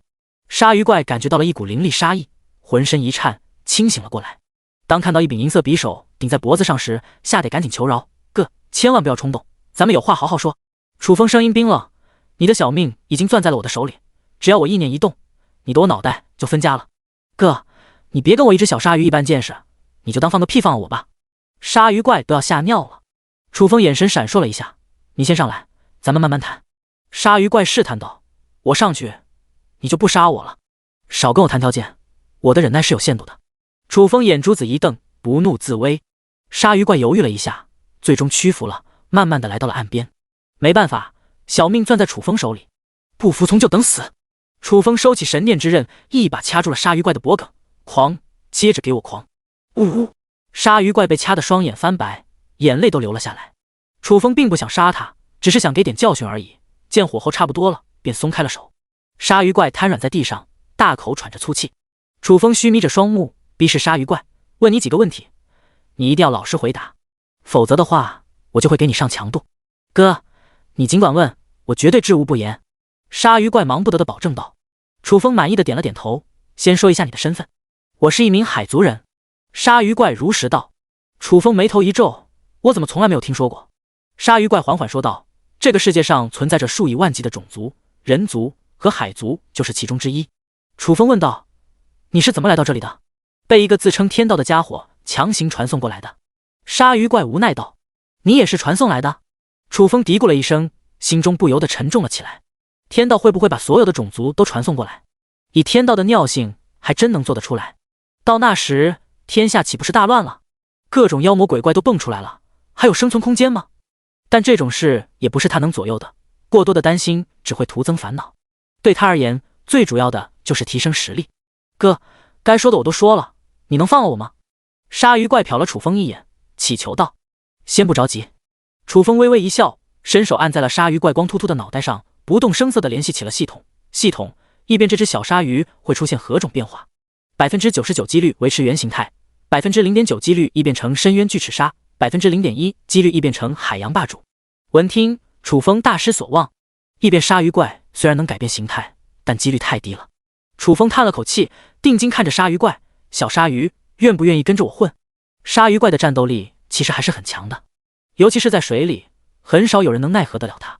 鲨鱼怪感觉到了一股凌厉杀意，浑身一颤，清醒了过来。当看到一柄银色匕首顶在脖子上时，吓得赶紧求饶：“哥，千万不要冲动，咱们有话好好说。”楚风声音冰冷：“你的小命已经攥在了我的手里，只要我意念一动，你的我脑袋就分家了。哥，你别跟我一只小鲨鱼一般见识，你就当放个屁放了我吧。”鲨鱼怪都要吓尿了。楚风眼神闪烁了一下：“你先上来，咱们慢慢谈。”鲨鱼怪试探道：“我上去，你就不杀我了？少跟我谈条件，我的忍耐是有限度的。”楚风眼珠子一瞪，不怒自威。鲨鱼怪犹豫了一下，最终屈服了，慢慢的来到了岸边。没办法，小命攥在楚风手里，不服从就等死。楚风收起神念之刃，一把掐住了鲨鱼怪的脖颈，狂，接着给我狂！呜呜！鲨鱼怪被掐得双眼翻白，眼泪都流了下来。楚风并不想杀他，只是想给点教训而已。见火候差不多了，便松开了手。鲨鱼怪瘫软在地上，大口喘着粗气。楚风虚眯着双目，逼视鲨鱼怪：“问你几个问题，你一定要老实回答，否则的话，我就会给你上强度。”“哥，你尽管问，我绝对知无不言。”鲨鱼怪忙不得的保证道。楚风满意的点了点头：“先说一下你的身份。”“我是一名海族人。”鲨鱼怪如实道。楚风眉头一皱：“我怎么从来没有听说过？”鲨鱼怪缓缓说道：“这个世界上存在着数以万计的种族，人族和海族就是其中之一。”楚风问道：“你是怎么来到这里的？”“被一个自称天道的家伙强行传送过来的。”鲨鱼怪无奈道：“你也是传送来的？”楚风嘀咕了一声，心中不由得沉重了起来。天道会不会把所有的种族都传送过来？以天道的尿性，还真能做得出来。到那时，天下岂不是大乱了？各种妖魔鬼怪都蹦出来了，还有生存空间吗？但这种事也不是他能左右的，过多的担心只会徒增烦恼。对他而言，最主要的就是提升实力。哥，该说的我都说了，你能放了我吗？鲨鱼怪瞟了楚风一眼，乞求道。先不着急。楚风微微一笑，伸手按在了鲨鱼怪光秃秃的脑袋上，不动声色地联系起了系统。系统，异变这只小鲨鱼会出现何种变化？99%几率维持原形态，0.9%几率异变成深渊巨齿鲨，0.1%几率异变成海洋霸主。闻听，楚风大失所望。异变鲨鱼怪虽然能改变形态，但几率太低了。楚风叹了口气，定睛看着鲨鱼怪：“小鲨鱼，愿不愿意跟着我混？”鲨鱼怪的战斗力其实还是很强的，尤其是在水里，很少有人能奈何得了它。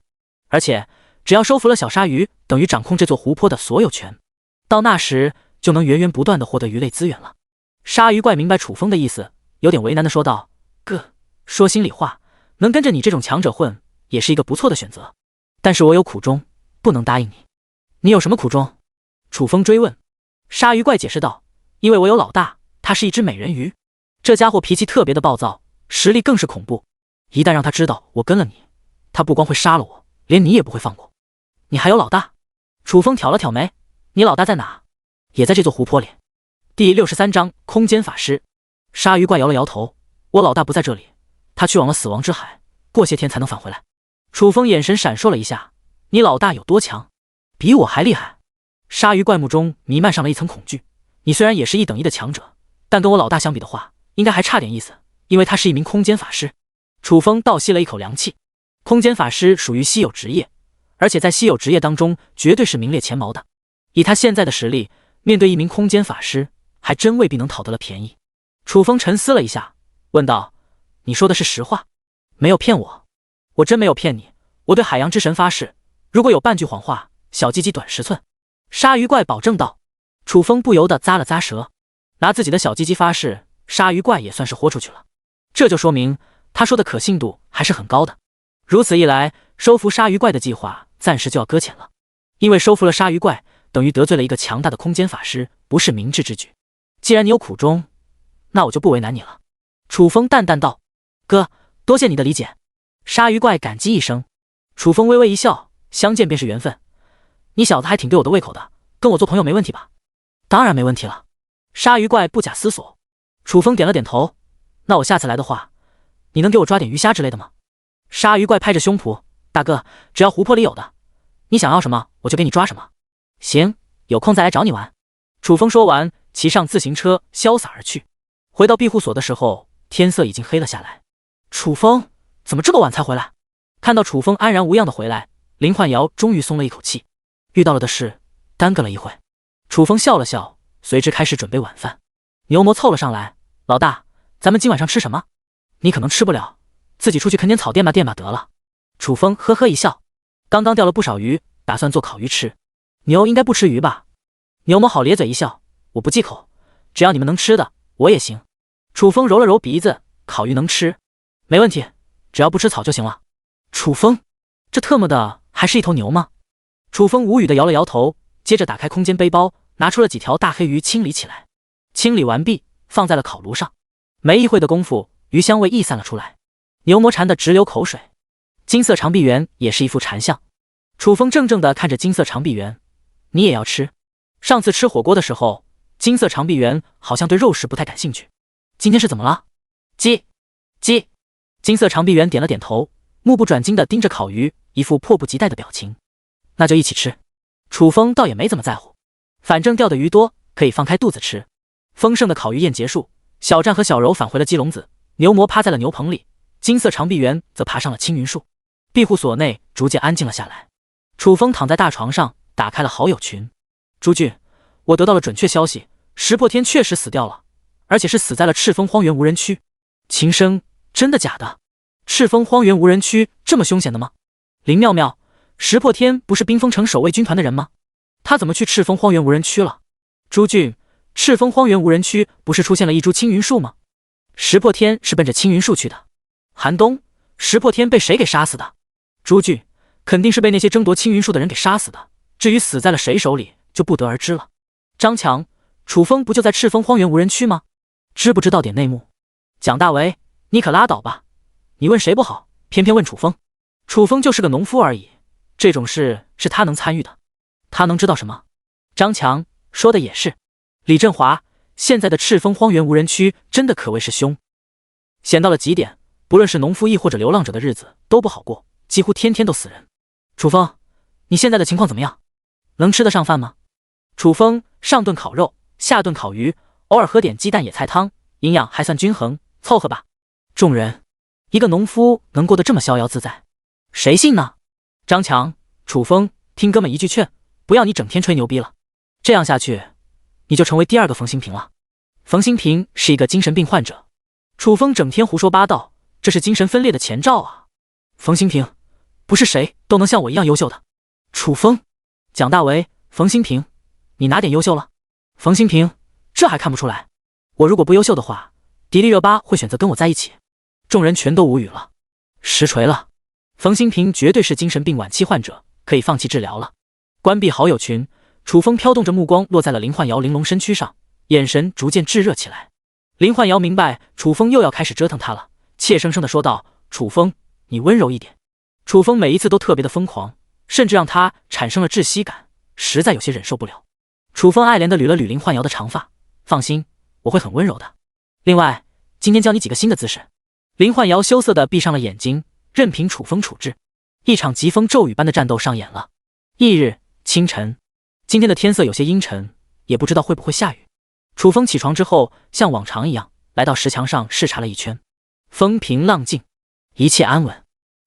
而且，只要收服了小鲨鱼，等于掌控这座湖泊的所有权。到那时，就能源源不断地获得鱼类资源了。鲨鱼怪明白楚风的意思，有点为难地说道：“哥，说心里话，能跟着你这种强者混，也是一个不错的选择。但是我有苦衷，不能答应你。”“你有什么苦衷？”楚风追问。鲨鱼怪解释道：“因为我有老大，他是一只美人鱼，这家伙脾气特别的暴躁，实力更是恐怖。一旦让他知道我跟了你，他不光会杀了我，连你也不会放过。你还有老大？”楚风挑了挑眉：“你老大在哪？”“也在这座湖泊里。”第63章空间法师。鲨鱼怪摇了摇头：“我老大不在这里，他去往了死亡之海，过些天才能返回来。”楚风眼神闪烁了一下：“你老大有多强？比我还厉害？”鲨鱼怪目中弥漫上了一层恐惧：“你虽然也是一等一的强者，但跟我老大相比的话，应该还差点意思，因为他是一名空间法师。”楚风倒吸了一口凉气。空间法师属于稀有职业，而且在稀有职业当中绝对是名列前茅的。以他现在的实力，面对一名空间法师，还真未必能讨得了便宜。楚风沉思了一下，问道：“你说的是实话？没有骗我？”“我真没有骗你，我对海洋之神发誓，如果有半句谎话，小鸡鸡短10寸。”鲨鱼怪保证道。楚风不由得咂了咂舌，拿自己的小鸡鸡发誓，鲨鱼怪也算是豁出去了。这就说明他说的可信度还是很高的。如此一来，收服鲨鱼怪的计划暂时就要搁浅了，因为收服了鲨鱼怪，等于得罪了一个强大的空间法师，不是明智之举。既然你有苦衷，那我就不为难你了。”楚风淡淡道。“哥，多谢你的理解。”鲨鱼怪感激一声。楚风微微一笑：“相见便是缘分，你小子还挺对我的胃口的，跟我做朋友没问题吧？”“当然没问题了。”鲨鱼怪不假思索。楚风点了点头：“那我下次来的话，你能给我抓点鱼虾之类的吗？”鲨鱼怪拍着胸脯：“大哥，只要湖泊里有的，你想要什么我就给你抓什么。”“行，有空再来找你玩。”楚风说完，骑上自行车潇洒而去。回到庇护所的时候，天色已经黑了下来。楚风怎么这么晚才回来？看到楚风安然无恙的回来，林焕瑶终于松了一口气。遇到了的事耽搁了一会。楚风笑了笑，随之开始准备晚饭。牛魔凑了上来，老大，咱们今晚上吃什么？你可能吃不了，自己出去啃点草垫吧得了。楚风呵呵一笑，刚刚钓了不少鱼，打算做烤鱼吃。牛应该不吃鱼吧？牛魔好咧嘴一笑，我不忌口，只要你们能吃的，我也行。楚风揉了揉鼻子，烤鱼能吃，没问题，只要不吃草就行了。楚风，这特么的还是一头牛吗？楚风无语的摇了摇头，接着打开空间背包，拿出了几条大黑鱼清理起来。清理完毕，放在了烤炉上。没一会的功夫，鱼香味溢散了出来，牛魔馋得直流口水。金色长臂猿也是一副馋相。楚风怔怔地看着金色长臂猿，你也要吃？上次吃火锅的时候，金色长臂猿好像对肉食不太感兴趣，今天是怎么了？鸡。金色长臂猿点了点头，目不转睛地盯着烤鱼，一副迫不及待的表情。那就一起吃。楚风倒也没怎么在乎，反正钓的鱼多，可以放开肚子吃。丰盛的烤鱼宴结束，小战和小柔返回了鸡笼子，牛魔趴在了牛棚里，金色长臂猿则爬上了青云树。庇护所内逐渐安静了下来。楚风躺在大床上，打开了好友群。朱俊，我得到了准确消息，石破天确实死掉了，而且是死在了赤峰荒原无人区。秦生，真的假的？赤峰荒原无人区这么凶险的吗？林妙妙，石破天不是冰封城守卫军团的人吗？他怎么去赤峰荒原无人区了？朱俊，赤峰荒原无人区不是出现了一株青云树吗？石破天是奔着青云树去的。寒冬，石破天被谁给杀死的？朱俊，肯定是被那些争夺青云树的人给杀死的，至于死在了谁手里就不得而知了。张强，楚风不就在赤峰荒原无人区吗？知不知道点内幕？蒋大为，你可拉倒吧，你问谁不好，偏偏问楚风。楚风就是个农夫而已，这种事是他能参与的，他能知道什么？张强说的也是。李振华，现在的赤峰荒原无人区真的可谓是凶险到了极点，不论是农夫役或者流浪者的日子都不好过，几乎天天都死人。楚风，你现在的情况怎么样？能吃得上饭吗？楚风，上顿烤肉，下顿烤鱼，偶尔喝点鸡蛋野菜汤，营养还算均衡，凑合吧。众人，一个农夫能过得这么逍遥自在，谁信呢？张强，楚风，听哥们一句劝，不要你整天吹牛逼了，这样下去你就成为第二个冯新平了。冯新平是一个精神病患者，楚风整天胡说八道，这是精神分裂的前兆啊。冯新平，不是谁都能像我一样优秀的。楚风，蒋大为，冯新平，你哪点优秀了？冯新平，这还看不出来？我如果不优秀的话，迪丽热巴会选择跟我在一起。众人全都无语了。实锤了，冯新平绝对是精神病晚期患者，可以放弃治疗了。关闭好友群，楚风飘动着目光落在了林焕瑶玲珑身躯上，眼神逐渐炙热起来。林焕瑶明白楚风又要开始折腾他了，怯生生地说道：楚风，你温柔一点。楚风每一次都特别的疯狂，甚至让他产生了窒息感，实在有些忍受不了。楚风爱怜地捋了捋林焕瑶的长发，放心，我会很温柔的。另外，今天教你几个新的姿势。林焕瑶羞涩地闭上了眼睛，任凭楚风处置。一场疾风骤雨般的战斗上演了。翌日清晨，今天的天色有些阴沉，也不知道会不会下雨。楚风起床之后，像往常一样来到石墙上视察了一圈，风平浪静，一切安稳。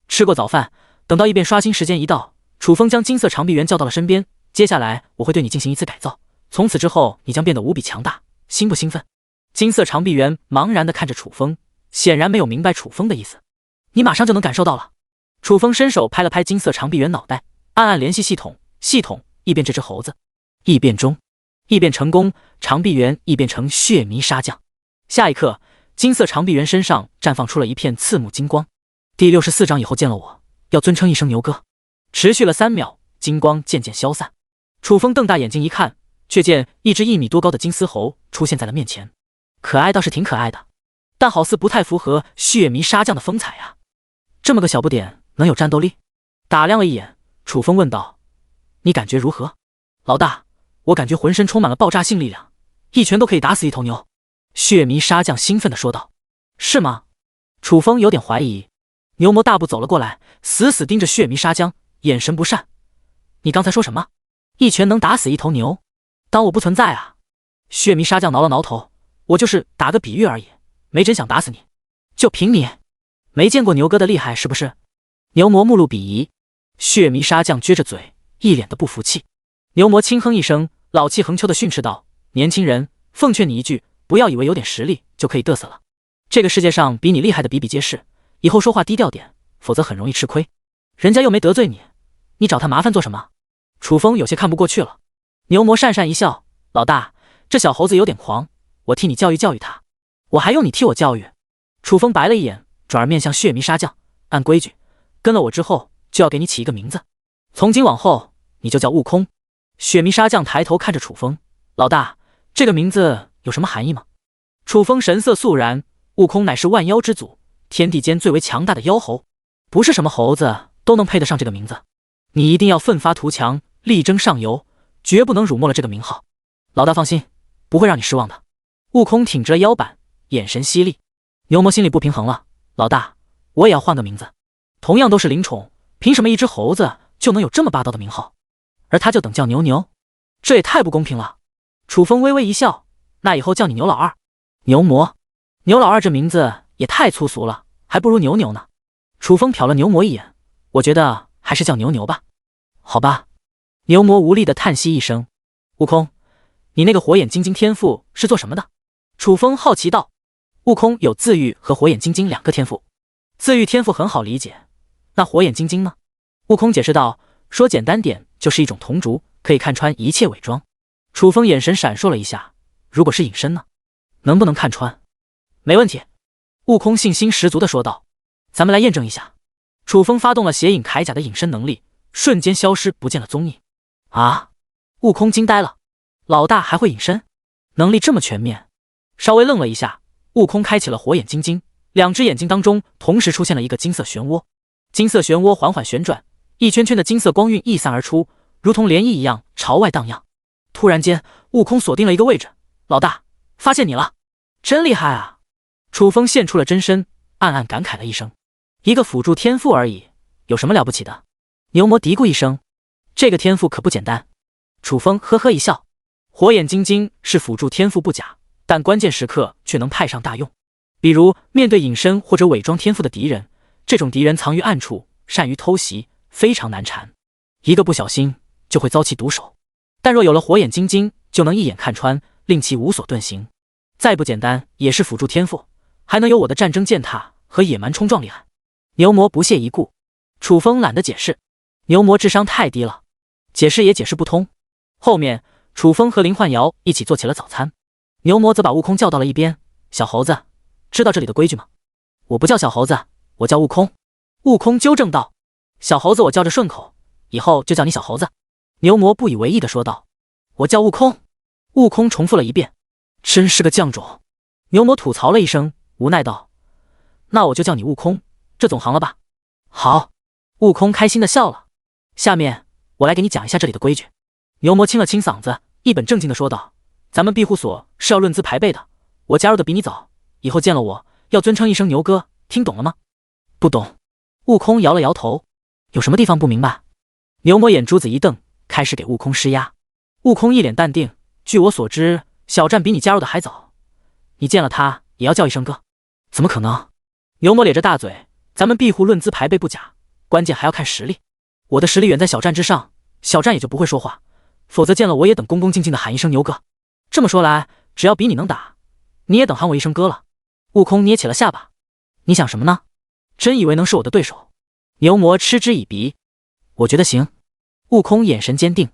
吃过早饭，等到异变刷新时间一到，楚风将金色长臂猿叫到了身边。接下来我会对你进行一次改造，从此之后你将变得无比强大，兴不兴奋？金色长臂猿茫然地看着楚风，显然没有明白楚风的意思。你马上就能感受到了。楚风伸手拍了拍金色长臂猿脑袋，暗暗联系系统，系统异变这只猴子。异变中，异变成功，长臂猿异变成血迷杀将。下一刻，金色长臂猿身上绽放出了一片刺目金光。第64章以后见了我，要尊称一声牛哥。持续了3秒，金光渐渐消散。楚风瞪大眼睛一看，却见一只1米多高的金丝猴出现在了面前。可爱倒是挺可爱的，但好似不太符合血迷杀将的风采啊。这么个小不点能有战斗力？打量了一眼，楚风问道：你感觉如何？老大，我感觉浑身充满了爆炸性力量，一拳都可以打死一头牛。血迷杀将兴奋地说道。是吗？楚风有点怀疑。牛魔大步走了过来，死死盯着血迷杀将，眼神不善。你刚才说什么？一拳能打死一头牛？当我不存在啊？血迷杀将挠了挠头，我就是打个比喻而已，没真想打死你，就凭你，没见过牛哥的厉害是不是？牛魔目露鄙夷，血迷杀将撅着嘴，一脸的不服气。牛魔轻哼一声，老气横秋的训斥道：“年轻人，奉劝你一句，不要以为有点实力就可以嘚瑟了。这个世界上比你厉害的比比皆是，以后说话低调点，否则很容易吃亏。人家又没得罪你，你找他麻烦做什么？”楚风有些看不过去了。牛魔讪讪一笑：“老大，这小猴子有点狂，我替你教育教育他。”“我还用你替我教育？”楚风白了一眼，转而面向血迷杀将：“按规矩，跟了我之后就要给你起一个名字，从今往后你就叫悟空。”血迷杀将抬头看着楚风：“老大，这个名字有什么含义吗？”楚风神色肃然：“悟空乃是万妖之祖，天地间最为强大的妖猴，不是什么猴子都能配得上这个名字。你一定要奋发图强，力争上游，绝不能辱没了这个名号。老大放心，不会让你失望的。”悟空挺直了腰板，眼神犀利。牛魔心里不平衡了：“老大，我也要换个名字。同样都是灵宠，凭什么一只猴子就能有这么霸道的名号，而他就等叫牛牛？这也太不公平了。”楚风微微一笑：“那以后叫你牛老二。”牛魔，牛老二这名字也太粗俗了，还不如牛牛呢。楚风瞟了牛魔一眼：“我觉得还是叫牛牛吧。”“好吧。”牛魔无力的叹息一声。“悟空，你那个火眼金睛天赋是做什么的？”楚风好奇道。悟空有自愈和火眼金睛两个天赋，自愈天赋很好理解，那火眼金睛呢？悟空解释道：“说简单点，就是一种铜烛，可以看穿一切伪装。”楚风眼神闪烁了一下：“如果是隐身呢？能不能看穿？”“没问题。”悟空信心十足地说道。“咱们来验证一下。”楚风发动了邪影铠甲的隐身能力，瞬间消失不见了踪影。“啊！”悟空惊呆了，老大还会隐身，能力这么全面。稍微愣了一下，悟空开启了火眼金睛，两只眼睛当中同时出现了一个金色漩涡，金色漩涡缓缓旋转，一圈圈的金色光晕溢散而出，如同涟漪一样朝外荡漾。突然间，悟空锁定了一个位置：“老大，发现你了，真厉害啊！”楚风现出了真身，暗暗感慨了一声：“一个辅助天赋而已，有什么了不起的？”牛魔嘀咕一声：“这个天赋可不简单。”楚风呵呵一笑：“火眼金睛是辅助天赋不假，但关键时刻却能派上大用。比如面对隐身或者伪装天赋的敌人，这种敌人藏于暗处，善于偷袭，非常难缠，一个不小心就会遭其毒手。但若有了火眼金睛，就能一眼看穿，令其无所遁形。再不简单也是辅助天赋，还能有我的战争践踏和野蛮冲撞厉害。”牛魔不屑一顾。楚风懒得解释，牛魔智商太低了，解释也解释不通。后面楚风和林幻瑶一起做起了早餐，牛魔则把悟空叫到了一边：“小猴子，知道这里的规矩吗？”“我不叫小猴子，我叫悟空。”悟空纠正道。“小猴子我叫着顺口，以后就叫你小猴子。”牛魔不以为意地说道。“我叫悟空。”悟空重复了一遍。“真是个犟种。”牛魔吐槽了一声，无奈道：“那我就叫你悟空，这总行了吧？”“好。”悟空开心地笑了。“下面我来给你讲一下这里的规矩。”牛魔清了清嗓子，一本正经地说道：“咱们庇护所是要论资排辈的，我加入的比你早，以后见了我要尊称一声牛哥，听懂了吗？”“不懂。”悟空摇了摇头。“有什么地方不明白？”牛魔眼珠子一瞪，开始给悟空施压。悟空一脸淡定：“据我所知，小战比你加入的还早，你见了他也要叫一声哥。”“怎么可能？”牛魔咧着大嘴：“咱们庇护论资排辈不假，关键还要看实力。我的实力远在小战之上，小战也就不会说话，否则见了我也等恭恭敬敬的喊一声牛哥。这么说来，只要比你能打，你也等喊我一声哥了。”悟空捏起了下巴：“你想什么呢？真以为能是我的对手？”牛魔嗤之以鼻：“我觉得行。”悟空眼神坚定。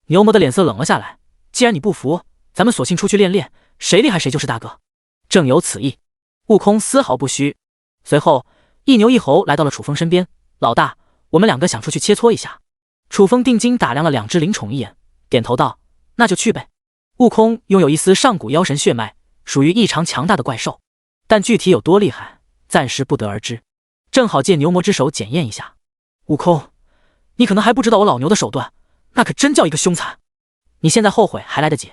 牛魔的脸色冷了下来：“既然你不服，咱们索性出去练练，谁厉害谁就是大哥。”正有此意。悟空丝毫不虚。随后一牛一猴来到了楚风身边：“老大，我们两个想出去切磋一下。”楚风定睛打量了两只灵宠一眼，点头道：“那就去呗。”悟空拥有一丝上古妖神血脉，属于异常强大的怪兽，但具体有多厉害，暂时不得而知，正好借牛魔之手检验一下。“悟空，你可能还不知道我老牛的手段，那可真叫一个凶残，你现在后悔还来得及。”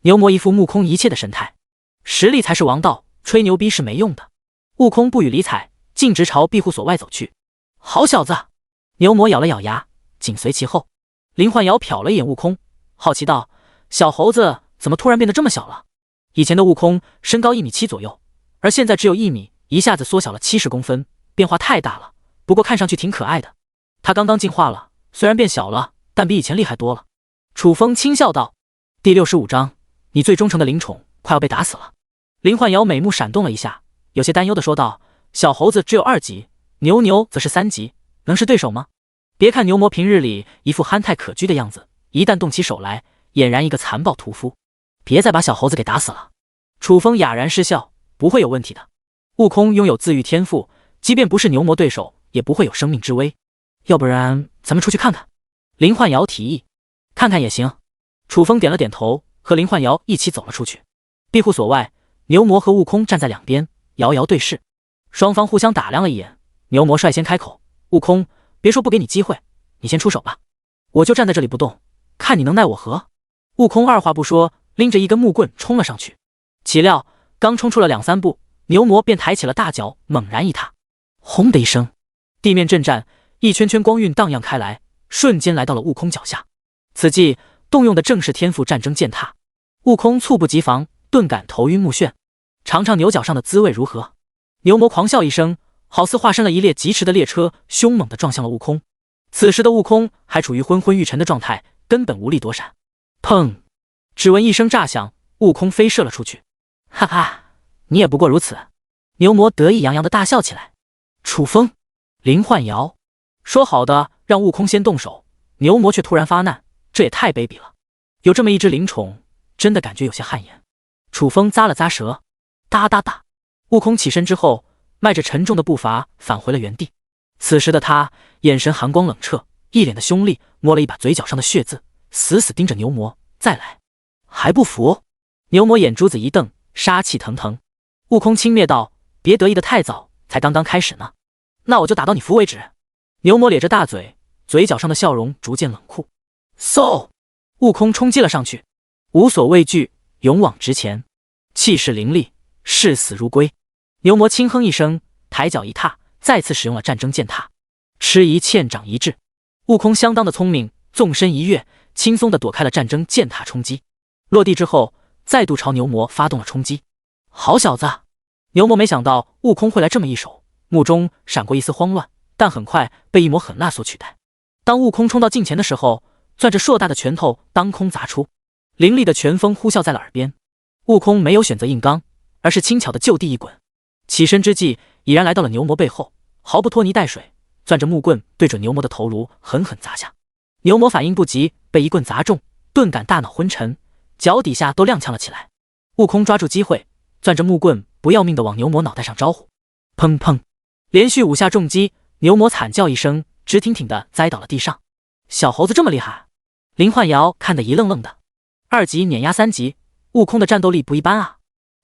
牛魔一副目空一切的神态：“实力才是王道，吹牛逼是没用的。”悟空不予理睬，径直朝庇护所外走去。“好小子！”牛魔咬了咬牙，紧随其后。林幻瑶瞟了一眼悟空，好奇道：“小猴子怎么突然变得这么小了？以前的悟空身高1.7米左右，而现在只有1米，一下子缩小了70公分，变化太大了，不过看上去挺可爱的。他刚刚进化了，虽然变小了，但比以前厉害多了。楚风轻笑道：“第65章，你最忠诚的灵宠快要被打死了。”林焕瑶美目闪动了一下，有些担忧的说道：“小猴子只有2级，牛牛则是3级，能是对手吗？别看牛魔平日里一副憨态可掬的样子，一旦动起手来，俨然一个残暴屠夫。别再把小猴子给打死了。”楚风哑然失笑：“不会有问题的。悟空拥有自愈天赋，即便不是牛魔对手，也不会有生命之危。要不然咱们出去看看？”林焕瑶提议。“看看也行。”楚风点了点头，和林焕瑶一起走了出去。庇护所外，牛魔和悟空站在两边，遥遥对视，双方互相打量了一眼。牛魔率先开口：“悟空，别说不给你机会，你先出手吧，我就站在这里不动，看你能奈我何。”悟空二话不说，拎着一根木棍冲了上去。岂料刚冲出了2-3步，牛魔便抬起了大脚，猛然一踏，轰的一声，地面震颤，一圈圈光晕荡漾开来，瞬间来到了悟空脚下。此际动用的正是天赋战争践踏。悟空猝不及防，顿感头晕目眩。尝尝牛角上的滋味如何？牛魔狂笑一声，好似化身了一列疾驰的列车，凶猛地撞向了悟空。此时的悟空还处于昏昏欲沉的状态，根本无力躲闪。砰！只闻一声炸响，悟空飞射了出去。哈哈，你也不过如此。牛魔得意洋洋地大笑起来。楚风、林焕瑶，说好的让悟空先动手，牛魔却突然发难，这也太卑鄙了。有这么一只灵宠，真的感觉有些汗颜。楚风咂了咂舌，哒哒哒。悟空起身之后，迈着沉重的步伐返回了原地。此时的他眼神寒光冷彻，一脸的凶厉，摸了一把嘴角上的血渍，死死盯着牛魔。再来，还不服？牛魔眼珠子一瞪，杀气腾腾。悟空轻蔑道：“别得意的太早，才刚刚开始呢。那我就打到你服为止。”牛魔咧着大嘴，嘴角上的笑容逐渐冷酷。嗖！悟空冲击了上去，无所畏惧，勇往直前，气势凌厉，视死如归。牛魔轻哼一声，抬脚一踏，再次使用了战争践踏。吃一堑长一智，悟空相当的聪明，纵身一跃，轻松地躲开了战争践踏冲击。落地之后，再度朝牛魔发动了冲击。好小子！牛魔没想到悟空会来这么一手，目中闪过一丝慌乱，但很快被一抹狠辣所取代。当悟空冲到近前的时候，攥着硕大的拳头当空砸出，凌厉的拳风呼啸在了耳边。悟空没有选择硬刚，而是轻巧的就地一滚，起身之际已然来到了牛魔背后，毫不拖泥带水，攥着木棍对准牛魔的头颅狠狠砸下。牛魔反应不及，被一棍砸中，顿感大脑昏沉，脚底下都踉跄了起来。悟空抓住机会，攥着木棍不要命地往牛魔脑袋上招呼。砰砰，连续5下重击，牛魔惨叫一声，直挺挺地栽倒了地上。小猴子这么厉害？林焕瑶看得一愣愣的。2级碾压3级，悟空的战斗力不一般啊。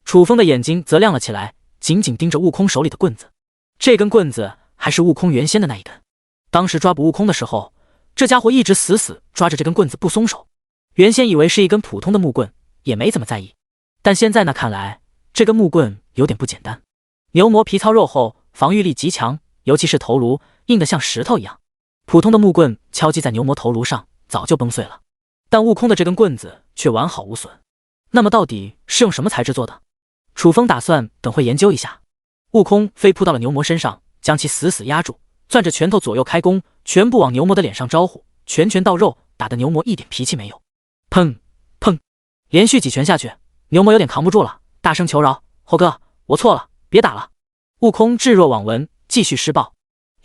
楚风的眼睛则亮了起来，紧紧盯着悟空手里的棍子。这根棍子还是悟空原先的那一根。当时抓捕悟空的时候，这家伙一直死死抓着这根棍子不松手。原先以为是一根普通的木棍，也没怎么在意。但现在呢，看来这根木棍有点不简单。牛魔皮糙肉厚，防御力极强，尤其是头颅硬得像石头一样。普通的木棍敲击在牛魔头颅上，早就崩碎了。但悟空的这根棍子却完好无损。那么到底是用什么材质做的？楚风打算等会研究一下。悟空飞扑到了牛魔身上，将其死死压住，攥着拳头左右开弓，全部往牛魔的脸上招呼，拳拳到肉，打得牛魔一点脾气没有。砰砰，连续几拳下去，牛魔有点扛不住了，大声求饶：“猴哥，我错了，别打了。”悟空置若罔闻，继续施暴。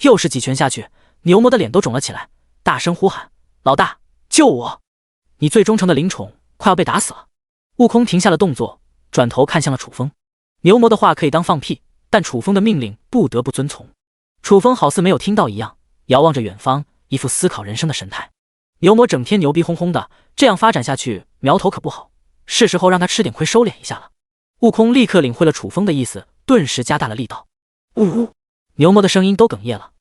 又是几拳下去，牛魔的脸都肿了起来，大声呼喊：“老大，救我！你最忠诚的灵宠快要被打死了。”悟空停下了动作，转头看向了楚风。牛魔的话可以当放屁，但楚风的命令不得不遵从。楚风好似没有听到一样，遥望着远方，一副思考人生的神态。牛魔整天牛逼哄哄的，这样发展下去苗头可不好，是时候让他吃点亏收敛一下了。悟空立刻领会了楚风的意思，顿时加大了力道。呜呜，牛魔的声音都哽咽了。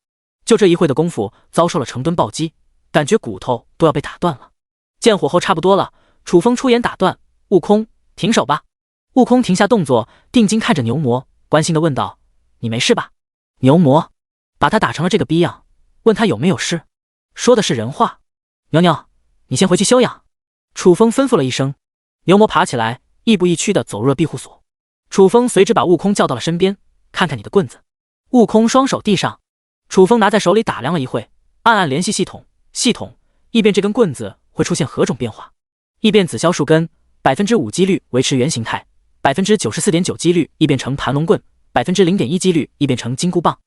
就这一会的功夫，遭受了成吨暴击，感觉骨头都要被打断了。见火候差不多了，楚风出言打断：“悟空，停手吧。”悟空停下动作，定睛看着牛魔，关心地问道：“你没事吧？”牛魔把他打成了这个逼样，问他有没有事，说的是人话。牛牛，你先回去休养。楚风吩咐了一声。牛魔爬起来，亦步亦趋地走入了庇护所。楚风随之把悟空叫到了身边，看看你的棍子。悟空双手递上，楚风拿在手里打量了一会，暗暗联系系统，异变这根棍子会出现何种变化？异变紫霄树根，5%几率维持原形态，94.9%几率异变成盘龙棍，0.1%几率异变成金箍棒。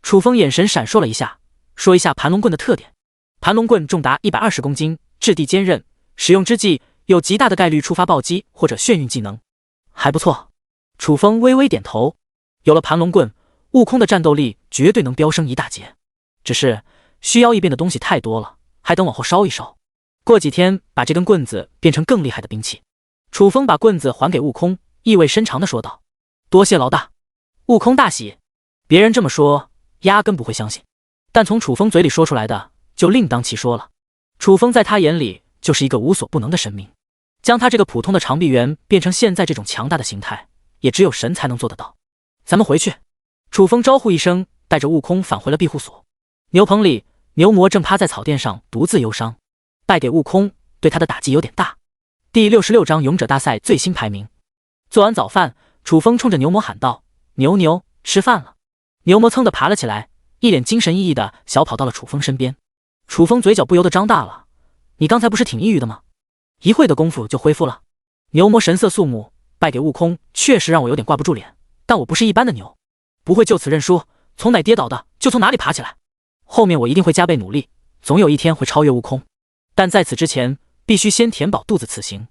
楚风眼神闪烁了一下，说一下盘龙棍的特点：盘龙棍重达120公斤，质地坚韧，使用之际有极大的概率触发暴击或者眩晕技能。还不错。楚风微微点头，有了盘龙棍，悟空的战斗力绝对能飙升一大截。只是需要异变的东西太多了，还等往后烧一烧。过几天把这根棍子变成更厉害的兵器。楚风把棍子还给悟空，意味深长地说道：“多谢老大。”悟空大喜，别人这么说压根不会相信，但从楚风嘴里说出来的就另当其说了。楚风在他眼里就是一个无所不能的神明，将他这个普通的长臂猿变成现在这种强大的形态，也只有神才能做得到。咱们回去。楚风招呼一声，带着悟空返回了庇护所。牛棚里，牛魔正趴在草垫上独自忧伤，败给悟空对他的打击有点大。第66章勇者大赛最新排名。做完早饭，楚风冲着牛魔喊道：“牛，吃饭了。”牛魔噌地爬了起来，一脸精神奕奕的小跑到了楚风身边。楚风嘴角不由得张大了：“你刚才不是挺抑郁的吗？一会的功夫就恢复了。”牛魔神色肃穆，败给悟空确实让我有点挂不住脸，但我不是一般的牛，不会就此认输，从哪跌倒的就从哪里爬起来。后面我一定会加倍努力，总有一天会超越悟空。但在此之前，必须先填饱肚子此行。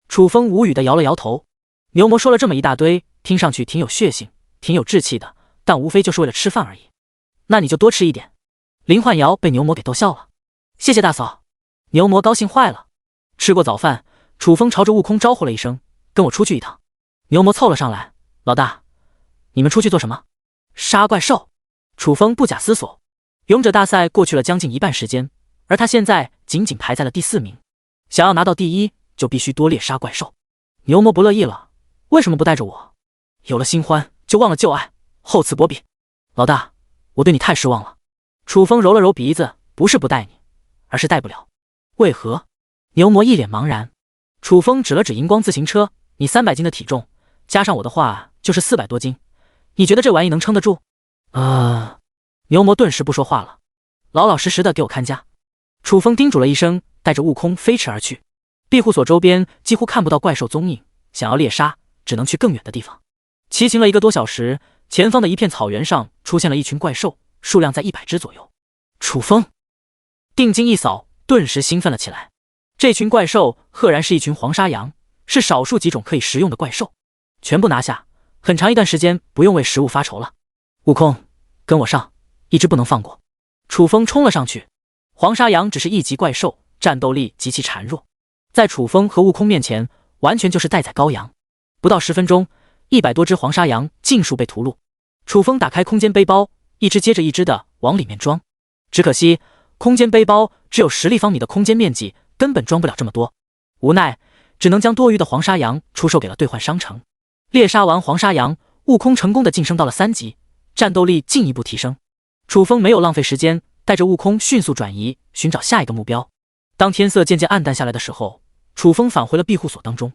楚风无语的摇了摇头。牛魔说了这么一大堆，听上去挺有血性，挺有志气的，但无非就是为了吃饭而已。那你就多吃一点。林焕瑶被牛魔给逗笑了。谢谢大嫂。牛魔高兴坏了。吃过早饭，楚风朝着悟空招呼了一声：“跟我出去一趟。”牛魔凑了上来：“老大，你们出去做什么？”“杀怪兽。”楚风不假思索。勇者大赛过去了将近一半时间，而他现在仅仅排在了第4名。想要拿到第1，就必须多猎杀怪兽。牛魔不乐意了：“为什么不带着我？有了新欢就忘了旧爱，厚此薄彼。”“老大，我对你太失望了。”楚风揉了揉鼻子：“不是不带你，而是带不了。”“为何？”牛魔一脸茫然。楚风指了指荧光自行车：“你300斤的体重，加上我的话就是400多斤，你觉得这玩意能撑得住？”牛魔顿时不说话了：“老老实实的给我看家。”楚风叮嘱了一声，带着悟空飞驰而去。庇护所周边几乎看不到怪兽踪影，想要猎杀只能去更远的地方。骑行了1个多小时，前方的一片草原上出现了一群怪兽，数量在100只左右。楚风定睛一扫，顿时兴奋了起来。这群怪兽赫然是一群黄沙羊，是少数几种可以食用的怪兽。全部拿下，很长一段时间不用为食物发愁了。悟空，跟我上，一只不能放过。楚风冲了上去。黄沙羊只是1级怪兽，战斗力极其孱弱，在楚风和悟空面前完全就是待宰羔羊。不到10分钟，100多只黄沙羊尽数被屠戮。楚风打开空间背包，一只接着一只的往里面装。只可惜空间背包只有10立方米的空间面积，根本装不了这么多。无奈只能将多余的黄沙羊出售给了兑换商城。猎杀完黄沙羊，悟空成功的晋升到了3级，战斗力进一步提升。楚风没有浪费时间，带着悟空迅速转移，寻找下一个目标。当天色渐渐暗淡下来的时候，楚风返回了庇护所当中。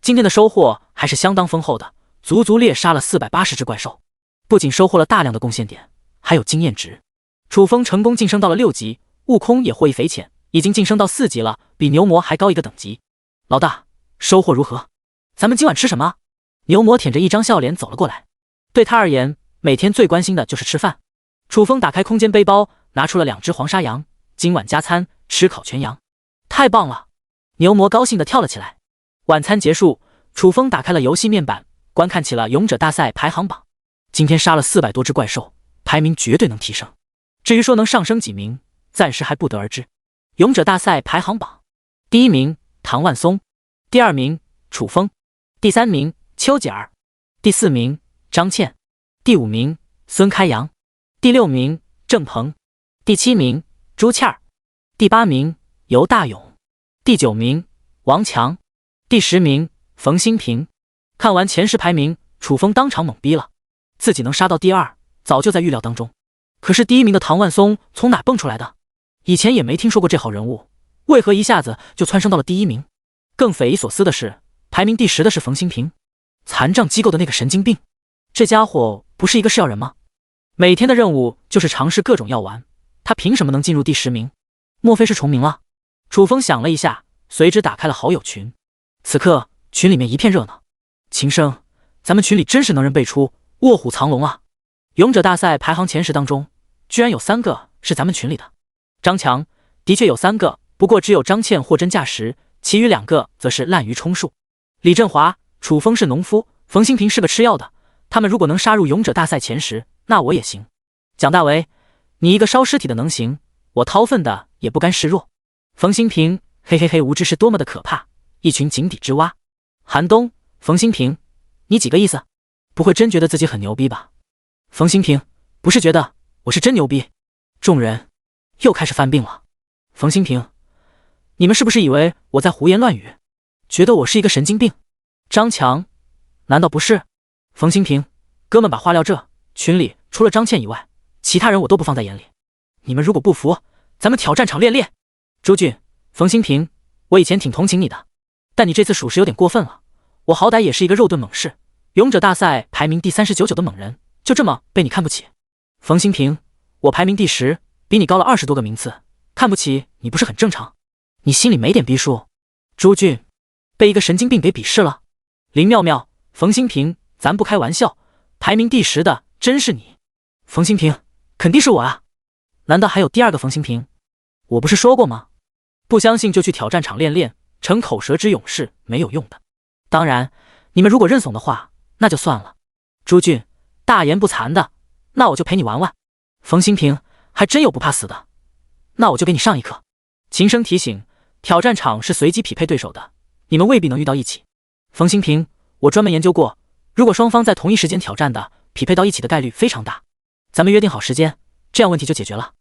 今天的收获还是相当丰厚的，足足猎杀了480只怪兽，不仅收获了大量的贡献点，还有经验值。楚风成功晋升到了6级，悟空也获益匪浅，已经晋升到4级了，比牛魔还高一个等级。老大，收获如何？咱们今晚吃什么？牛魔舔着一张笑脸走了过来。对他而言，每天最关心的就是吃饭。楚风打开空间背包，拿出了2只黄沙羊，今晚加餐吃烤全羊。太棒了！牛魔高兴地跳了起来。晚餐结束，楚风打开了游戏面板，观看起了勇者大赛排行榜。今天杀了400多只怪兽，排名绝对能提升。至于说能上升几名，暂时还不得而知。勇者大赛排行榜，第1名唐万松，第2名楚风，第3名邱姐儿，第4名张倩，第5名孙开阳，第6名郑鹏，第7名朱倩儿，第8名尤大勇，第9名王强，第10名冯新平。看完前10排名，楚风当场懵逼了，自己能杀到第2，早就在预料当中。可是第1名的唐万松从哪蹦出来的？以前也没听说过这号人物，为何一下子就蹿升到了第1名？更匪夷所思的是，排名第10的是冯新平，残障机构的那个神经病。这家伙不是一个是药人吗？每天的任务就是尝试各种药丸，他凭什么能进入第10名？莫非是重名了？楚风想了一下，随之打开了好友群。此刻群里面一片热闹。秦生，咱们群里真是能人辈出，卧虎藏龙啊！勇者大赛排行前10当中，居然有3个是咱们群里的。张强，的确有3个，不过只有张倩货真价实，其余2个则是滥竽充数。李振华、楚风是农夫，冯新平是个吃药的，他们如果能杀入勇者大赛前10，那我也行。蒋大为，你一个烧尸体的能行，我掏粪的也不甘示弱。冯新平，嘿嘿嘿，无知是多么的可怕，一群井底之蛙。韩东，冯新平，你几个意思？不会真觉得自己很牛逼吧？冯新平，不是觉得，我是真牛逼。众人又开始犯病了。冯新平，你们是不是以为我在胡言乱语，觉得我是一个神经病？张强，难道不是？冯新平，哥们把话撂这，群里除了张倩以外，其他人我都不放在眼里。你们如果不服，咱们挑战场练练。朱俊，冯新平，我以前挺同情你的，但你这次属实有点过分了。我好歹也是一个肉盾猛士，勇者大赛排名第39的猛人，就这么被你看不起？冯新平，我排名第10，比你高了20多个名次，看不起你不是很正常？你心里没点逼数？朱俊，被一个神经病给鄙视了。林妙妙，冯新平，咱不开玩笑，排名第10的真是你。冯新平，肯定是我啊，难道还有第2个冯新平？我不是说过吗？不相信就去挑战场练练，逞口舌之勇是没有用的。当然，你们如果认怂的话，那就算了。朱俊，大言不惭的，那我就陪你玩玩。冯新平，还真有不怕死的，那我就给你上一课。秦声提醒，挑战场是随机匹配对手的，你们未必能遇到一起。冯新平，我专门研究过，如果双方在同一时间挑战的，匹配到一起的概率非常大。咱们约定好时间，这样问题就解决了。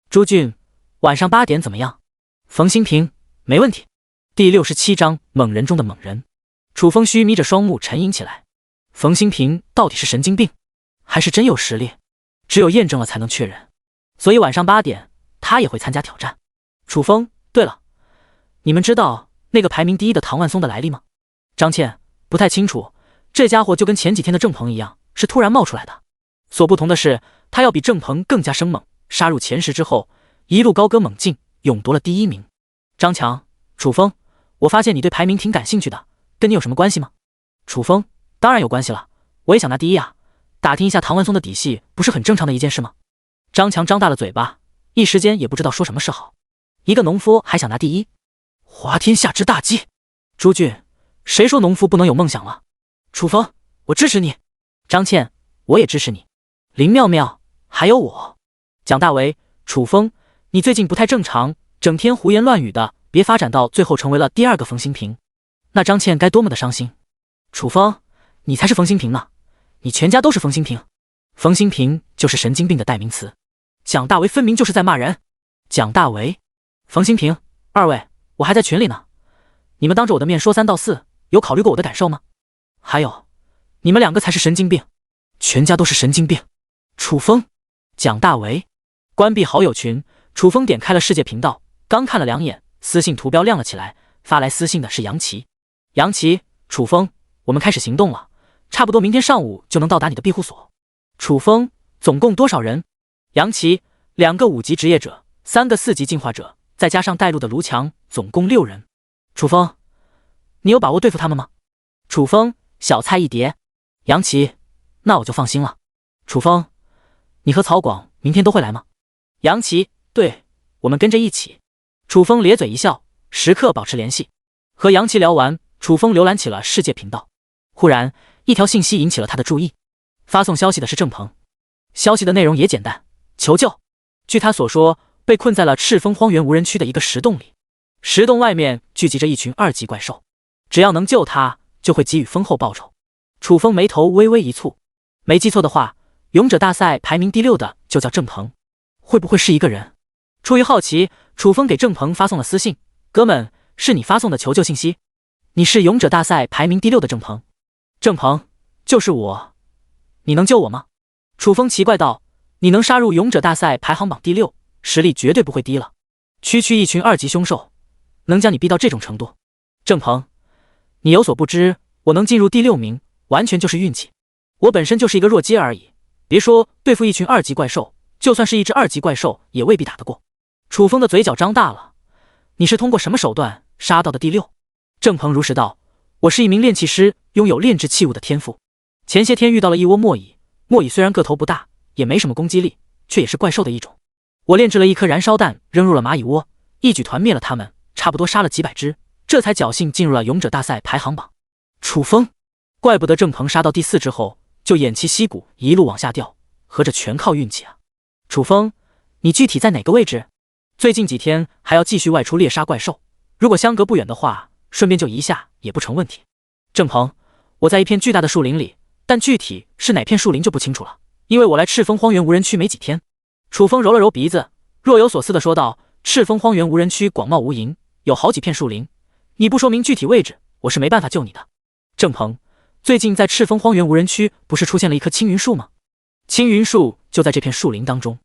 朱俊，晚上8点怎么样？冯新平，没问题。第67章猛人中的猛人。楚风虚眯着双目沉吟起来。冯新平到底是神经病，还是真有实力？只有验证了才能确认。所以晚上8点，他也会参加挑战。楚风，对了，你们知道那个排名第1的唐万松的来历吗？张倩，不太清楚，这家伙就跟前几天的郑鹏一样，是突然冒出来的。所不同的是，他要比郑鹏更加生猛，杀入前10之后，一路高歌猛进，勇夺了第1名。张强，楚风，我发现你对排名挺感兴趣的，跟你有什么关系吗？楚风，当然有关系了，我也想拿第1啊，打听一下唐万松的底细，不是很正常的一件事吗？张强张大了嘴巴，一时间也不知道说什么是好。一个农夫还想拿第1，滑天下之大稽。朱俊，谁说农夫不能有梦想了？楚风，我支持你。张倩，我也支持你。林妙妙，还有我。蒋大为，楚风，你最近不太正常，整天胡言乱语的，别发展到最后成为了第2个冯新平，那张倩该多么的伤心。楚风，你才是冯新平呢，你全家都是冯新平。冯新平就是神经病的代名词。蒋大为分明就是在骂人。蒋大为，冯新平，二位，我还在群里呢，你们当着我的面说3道4，有考虑过我的感受吗？还有，你们2个才是神经病，全家都是神经病。楚风，蒋大为，关闭好友群。楚风点开了世界频道，刚看了2眼，私信图标亮了起来，发来私信的是杨琪。杨琪，楚风，我们开始行动了，差不多明天上午就能到达你的庇护所。楚风，总共多少人？杨琪，2个5级职业者，3个4级进化者，再加上带路的卢强，总共6人。楚风，你有把握对付他们吗？楚风，小菜一碟。杨琪，那我就放心了。楚风，你和曹广明天都会来吗？杨琪，对，我们跟着一起。楚风咧嘴一笑，时刻保持联系。和杨琪聊完，楚风浏览起了世界频道。忽然，一条信息引起了他的注意。发送消息的是郑鹏，消息的内容也简单，求救。据他所说，被困在了赤峰荒原无人区的一个石洞里，石洞外面聚集着一群2级怪兽，只要能救他，就会给予丰厚报酬。楚风眉头微微一蹙，没记错的话，勇者大赛排名第6的就叫郑鹏，会不会是一个人？出于好奇，楚风给郑鹏发送了私信：哥们，是你发送的求救信息？你是勇者大赛排名第6的郑鹏？郑鹏，就是我，你能救我吗？楚风奇怪道：你能杀入勇者大赛排行榜第6，实力绝对不会低了。区区一群2级凶兽，能将你逼到这种程度？郑鹏，你有所不知，我能进入第6名，完全就是运气。我本身就是一个弱鸡而已，别说对付一群2级怪兽，就算是一只2级怪兽，也未必打得过。楚风的嘴角张大了，你是通过什么手段杀到的第6？郑鹏如实道，我是一名炼器师，拥有炼制器物的天赋。前些天遇到了一窝墨蚁，墨蚁虽然个头不大，也没什么攻击力，却也是怪兽的一种。我炼制了一颗燃烧弹，扔入了蚂蚁窝，一举团灭了他们，差不多杀了几百只，这才侥幸进入了勇者大赛排行榜。楚风，怪不得郑鹏杀到第4之后就偃旗息鼓，一路往下掉，合着全靠运气啊！楚风，你具体在哪个位置？最近几天还要继续外出猎杀怪兽，如果相隔不远的话，顺便救一下也不成问题。郑鹏，我在一片巨大的树林里，但具体是哪片树林就不清楚了，因为我来赤峰荒原无人区没几天。楚风揉了揉鼻子，若有所思地说道，赤峰荒原无人区广袤无垠，有好几片树林，你不说明具体位置，我是没办法救你的。郑鹏，最近在赤峰荒原无人区不是出现了一棵青云树吗？青云树就在这片树林当中。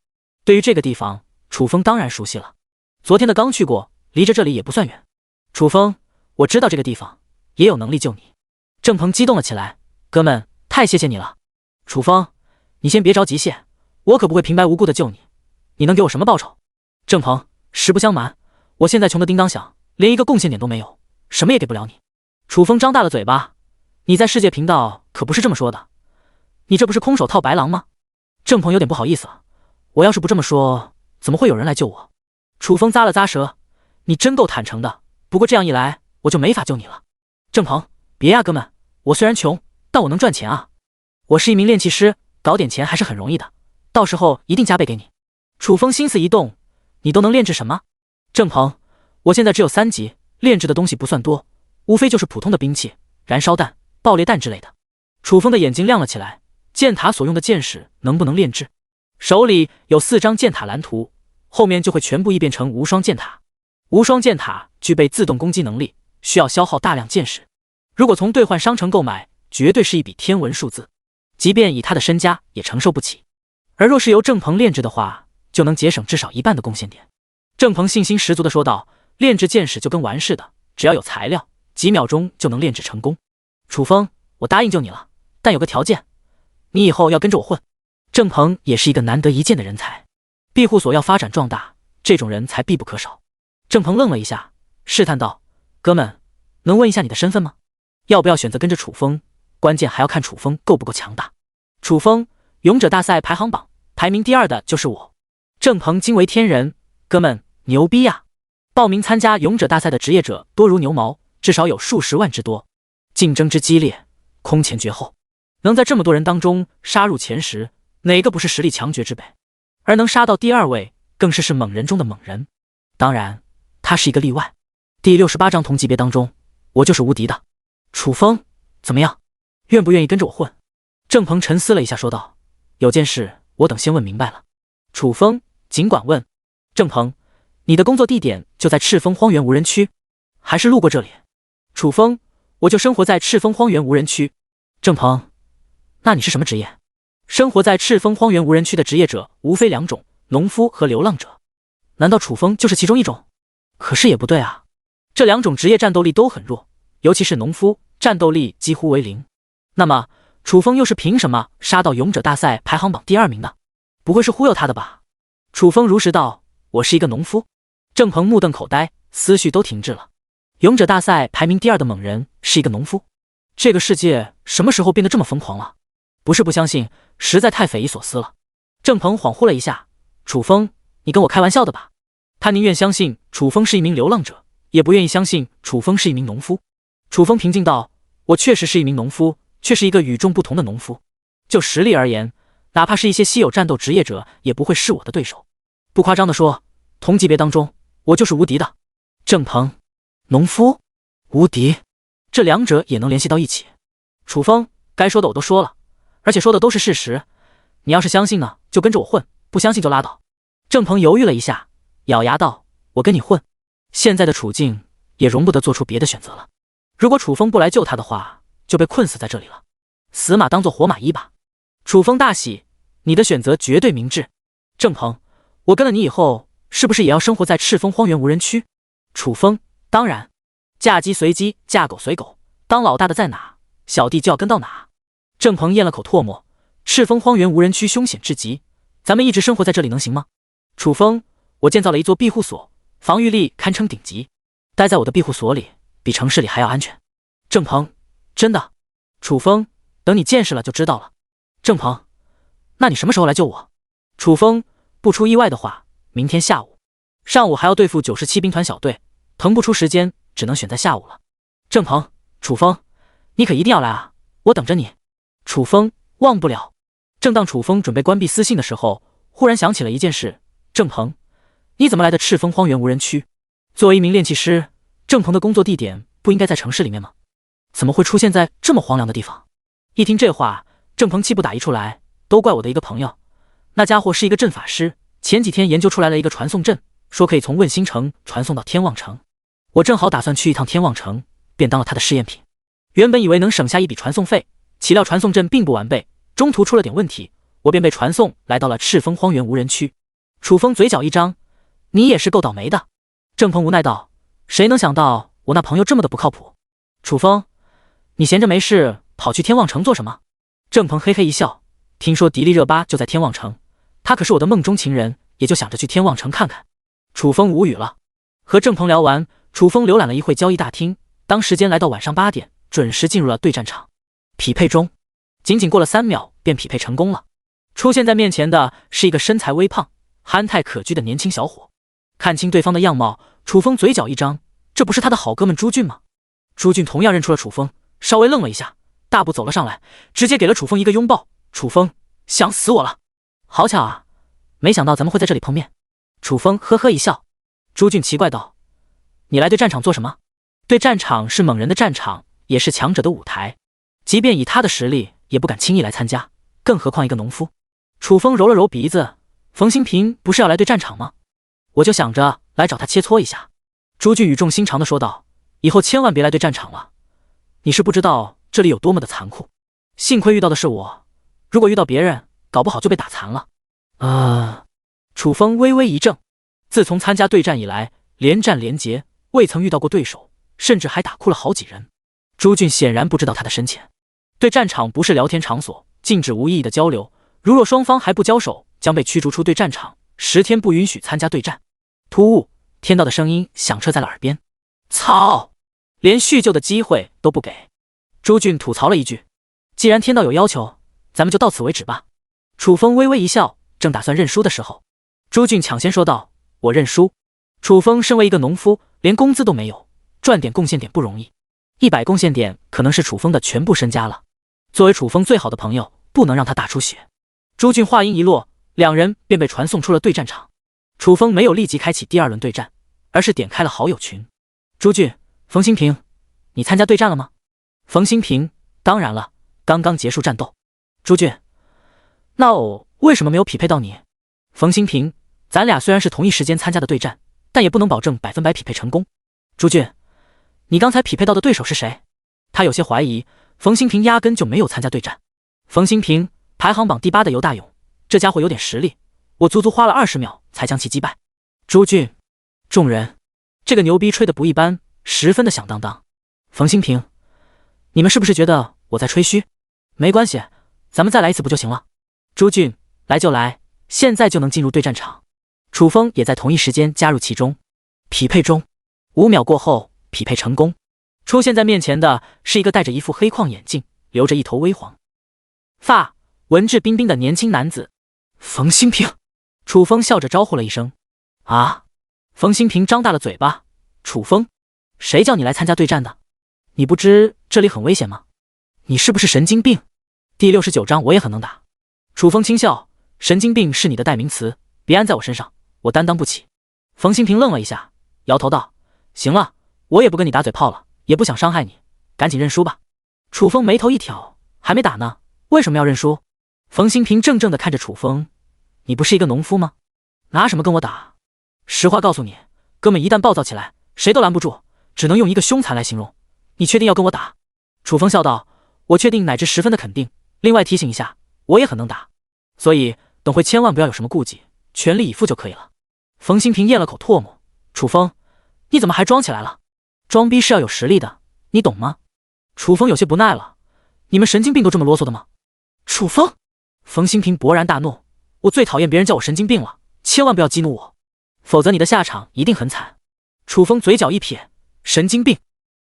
对于这个地方，楚风当然熟悉了，昨天的刚去过，离着这里也不算远。楚风，我知道这个地方，也有能力救你。郑鹏激动了起来，哥们，太谢谢你了。楚风，你先别着急谢，我可不会平白无故的救你，你能给我什么报酬？郑鹏，实不相瞒，我现在穷得叮当响，连一个贡献点都没有，什么也给不了你。楚风张大了嘴巴，你在世界频道可不是这么说的，你这不是空手套白狼吗？郑鹏有点不好意思了，我要是不这么说，怎么会有人来救我？楚风咂了咂舌，你真够坦诚的，不过这样一来，我就没法救你了。郑鹏，别呀哥们，我虽然穷，但我能赚钱啊，我是一名炼器师，搞点钱还是很容易的，到时候一定加倍给你。楚风心思一动，你都能炼制什么？郑鹏，我现在只有3级，炼制的东西不算多，无非就是普通的兵器、燃烧弹、爆裂弹之类的。楚风的眼睛亮了起来，剑塔所用的剑矢能不能炼制？手里有4张剑塔蓝图，后面就会全部异变成无双剑塔。无双剑塔具备自动攻击能力，需要消耗大量剑矢，如果从兑换商城购买，绝对是一笔天文数字，即便以他的身家也承受不起。而若是由郑鹏炼制的话，就能节省至少1半的贡献点。郑鹏信心十足地说道，炼制剑矢就跟玩似的，只要有材料，几秒钟就能炼制成功。楚风，我答应救你了，但有个条件，你以后要跟着我混。郑鹏也是一个难得一见的人才，庇护所要发展壮大，这种人才必不可少。郑鹏愣了一下，试探道，哥们，能问一下你的身份吗？要不要选择跟着楚风，关键还要看楚风够不够强大。楚风，勇者大赛排行榜排名第2的就是我。郑鹏惊为天人，哥们牛逼呀！报名参加勇者大赛的职业者多如牛毛，至少有数十万之多，竞争之激烈，空前绝后。能在这么多人当中杀入前10，哪个不是实力强绝之辈？而能杀到第2位，更是猛人中的猛人。当然，他是一个例外。第68章同级别当中，我就是无敌的。楚风，怎么样？愿不愿意跟着我混？郑鹏沉思了一下，说道，有件事我等先问明白了。楚风，尽管问。郑鹏，你的工作地点就在赤峰荒原无人区，还是路过这里？楚风，我就生活在赤峰荒原无人区。郑鹏，那你是什么职业？生活在赤峰荒原无人区的职业者无非2种，农夫和流浪者。难道楚风就是其中一种？可是也不对啊，这2种职业战斗力都很弱，尤其是农夫，战斗力几乎为0。那么楚风又是凭什么杀到勇者大赛排行榜第2名的？不会是忽悠他的吧？楚风如实道，我是一个农夫。郑鹏目瞪口呆，思绪都停滞了。勇者大赛排名第2的猛人是一个农夫，这个世界什么时候变得这么疯狂了？不是不相信，实在太匪夷所思了。郑鹏恍惚了一下，楚风，你跟我开玩笑的吧？他宁愿相信楚风是一名流浪者，也不愿意相信楚风是一名农夫。楚风平静道，我确实是一名农夫，却是一个与众不同的农夫。就实力而言，哪怕是一些稀有战斗职业者，也不会是我的对手。不夸张地说，同级别当中，我就是无敌的。郑鹏，农夫，无敌，这2者也能联系到一起。楚风，该说的我都说了，而且说的都是事实。你要是相信呢，就跟着我混，不相信就拉倒。郑鹏犹豫了一下，咬牙道，我跟你混，现在的处境也容不得做出别的选择了。如果楚风不来救他的话，就被困死在这里了。死马当做活马医吧。楚风大喜，你的选择绝对明智。郑鹏，我跟了你以后，是不是也要生活在赤峰荒原无人区？楚风，当然，嫁鸡随鸡，嫁狗随狗，当老大的在哪，小弟就要跟到哪。郑鹏咽了口唾沫，赤峰荒原无人区凶险至极，咱们一直生活在这里能行吗？楚风，我建造了一座庇护所，防御力堪称顶级，待在我的庇护所里比城市里还要安全。郑鹏，真的？楚风，等你见识了就知道了。郑鹏，那你什么时候来救我？楚风，不出意外的话，明天下午。上午还要对付97兵团小队，腾不出时间，只能选在下午了。郑鹏，楚风，你可一定要来啊，我等着你。楚风，忘不了。正当楚风准备关闭私信的时候，忽然想起了一件事。郑鹏，你怎么来的赤峰荒原无人区？作为一名炼器师，郑鹏的工作地点不应该在城市里面吗？怎么会出现在这么荒凉的地方？一听这话，郑鹏气不打一处来，都怪我的一个朋友，那家伙是一个阵法师，前几天研究出来了一个传送阵，说可以从问心城传送到天望城。我正好打算去一趟天望城，便当了他的试验品。原本以为能省下一笔传送费，岂料传送阵并不完备，中途出了点问题，我便被传送来到了赤峰荒原无人区。楚风嘴角一张，你也是够倒霉的。郑鹏无奈道，谁能想到我那朋友这么的不靠谱。楚风，你闲着没事跑去天望城做什么？郑鹏嘿嘿一笑，听说迪丽热巴就在天望城，她可是我的梦中情人，也就想着去天望城看看。楚风无语了。和郑鹏聊完，楚风浏览了一会交易大厅，当时间来到晚上8点，准时进入了对战场。匹配中，仅仅过了3秒便匹配成功了。出现在面前的是一个身材微胖、憨态可掬的年轻小伙。看清对方的样貌，楚风嘴角一张，这不是他的好哥们朱俊吗？朱俊同样认出了楚风，稍微愣了一下，大步走了上来，直接给了楚风一个拥抱。楚风，想死我了。好巧啊，没想到咱们会在这里碰面。楚风呵呵一笑。朱俊奇怪道，你来对战场做什么？对战场是猛人的战场，也是强者的舞台，即便以他的实力也不敢轻易来参加，更何况一个农夫。楚风揉了揉鼻子，冯新平不是要来对战场吗？我就想着来找他切磋一下。朱俊语重心长地说道，以后千万别来对战场了，你是不知道这里有多么的残酷，幸亏遇到的是我，如果遇到别人，搞不好就被打残了。楚风微微一怔，自从参加对战以来，连战连捷，未曾遇到过对手，甚至还打哭了好几人。朱俊显然不知道他的深浅。对战场不是聊天场所，禁止无意义的交流，如若双方还不交手，将被驱逐出对战场，10天不允许参加对战。突兀，天道的声音响彻在了耳边。操，连叙旧的机会都不给。朱俊吐槽了一句，既然天道有要求，咱们就到此为止吧。楚风微微一笑，正打算认输的时候，朱俊抢先说道，我认输。楚风身为一个农夫，连工资都没有，赚点贡献点不容易，100贡献点可能是楚风的全部身家了。作为楚风最好的朋友，不能让他大出血。朱俊话音一落，两人便被传送出了对战场。楚风没有立即开启第2轮对战，而是点开了好友群。朱俊，冯新平，你参加对战了吗？冯新平，当然了，刚刚结束战斗。朱俊，那我为什么没有匹配到你？冯新平，咱俩虽然是同一时间参加的对战，但也不能保证100%匹配成功。朱俊，你刚才匹配到的对手是谁？他有些怀疑，冯新平压根就没有参加对战。冯新平，排行榜第8的尤大勇，这家伙有点实力，我足足花了20秒才将其击败。朱俊，众人，这个牛逼吹得不一般，十分的响当当。冯新平，你们是不是觉得我在吹嘘？没关系，咱们再来一次不就行了？朱俊，来就来，现在就能进入对战场。楚风也在同一时间加入其中。匹配中，5秒过后，匹配成功。出现在面前的是一个戴着一副黑框眼镜，留着一头微黄发，文质彬彬的年轻男子。冯新平，楚风笑着招呼了一声。啊！冯新平张大了嘴巴。楚风，谁叫你来参加对战的？你不知这里很危险吗？你是不是神经病？第69章我也很能打。楚风轻笑，神经病是你的代名词，别安在我身上，我担当不起。冯新平愣了一下，摇头道，行了，我也不跟你打嘴炮了，也不想伤害你，赶紧认输吧。楚风眉头一挑，还没打呢，为什么要认输？冯新平怔怔地看着楚风，你不是一个农夫吗？拿什么跟我打？实话告诉你，哥们一旦暴躁起来，谁都拦不住，只能用一个凶残来形容。你确定要跟我打？楚风笑道，我确定乃至10分的肯定，另外提醒一下，我也很能打，所以等会千万不要有什么顾忌，全力以赴就可以了。冯新平咽了口唾沫，楚风，你怎么还装起来了？装逼是要有实力的，你懂吗？楚风有些不耐了，你们神经病都这么啰嗦的吗？楚风，冯兴平勃然大怒，我最讨厌别人叫我神经病了，千万不要激怒我，否则你的下场一定很惨。楚风嘴角一撇，神经病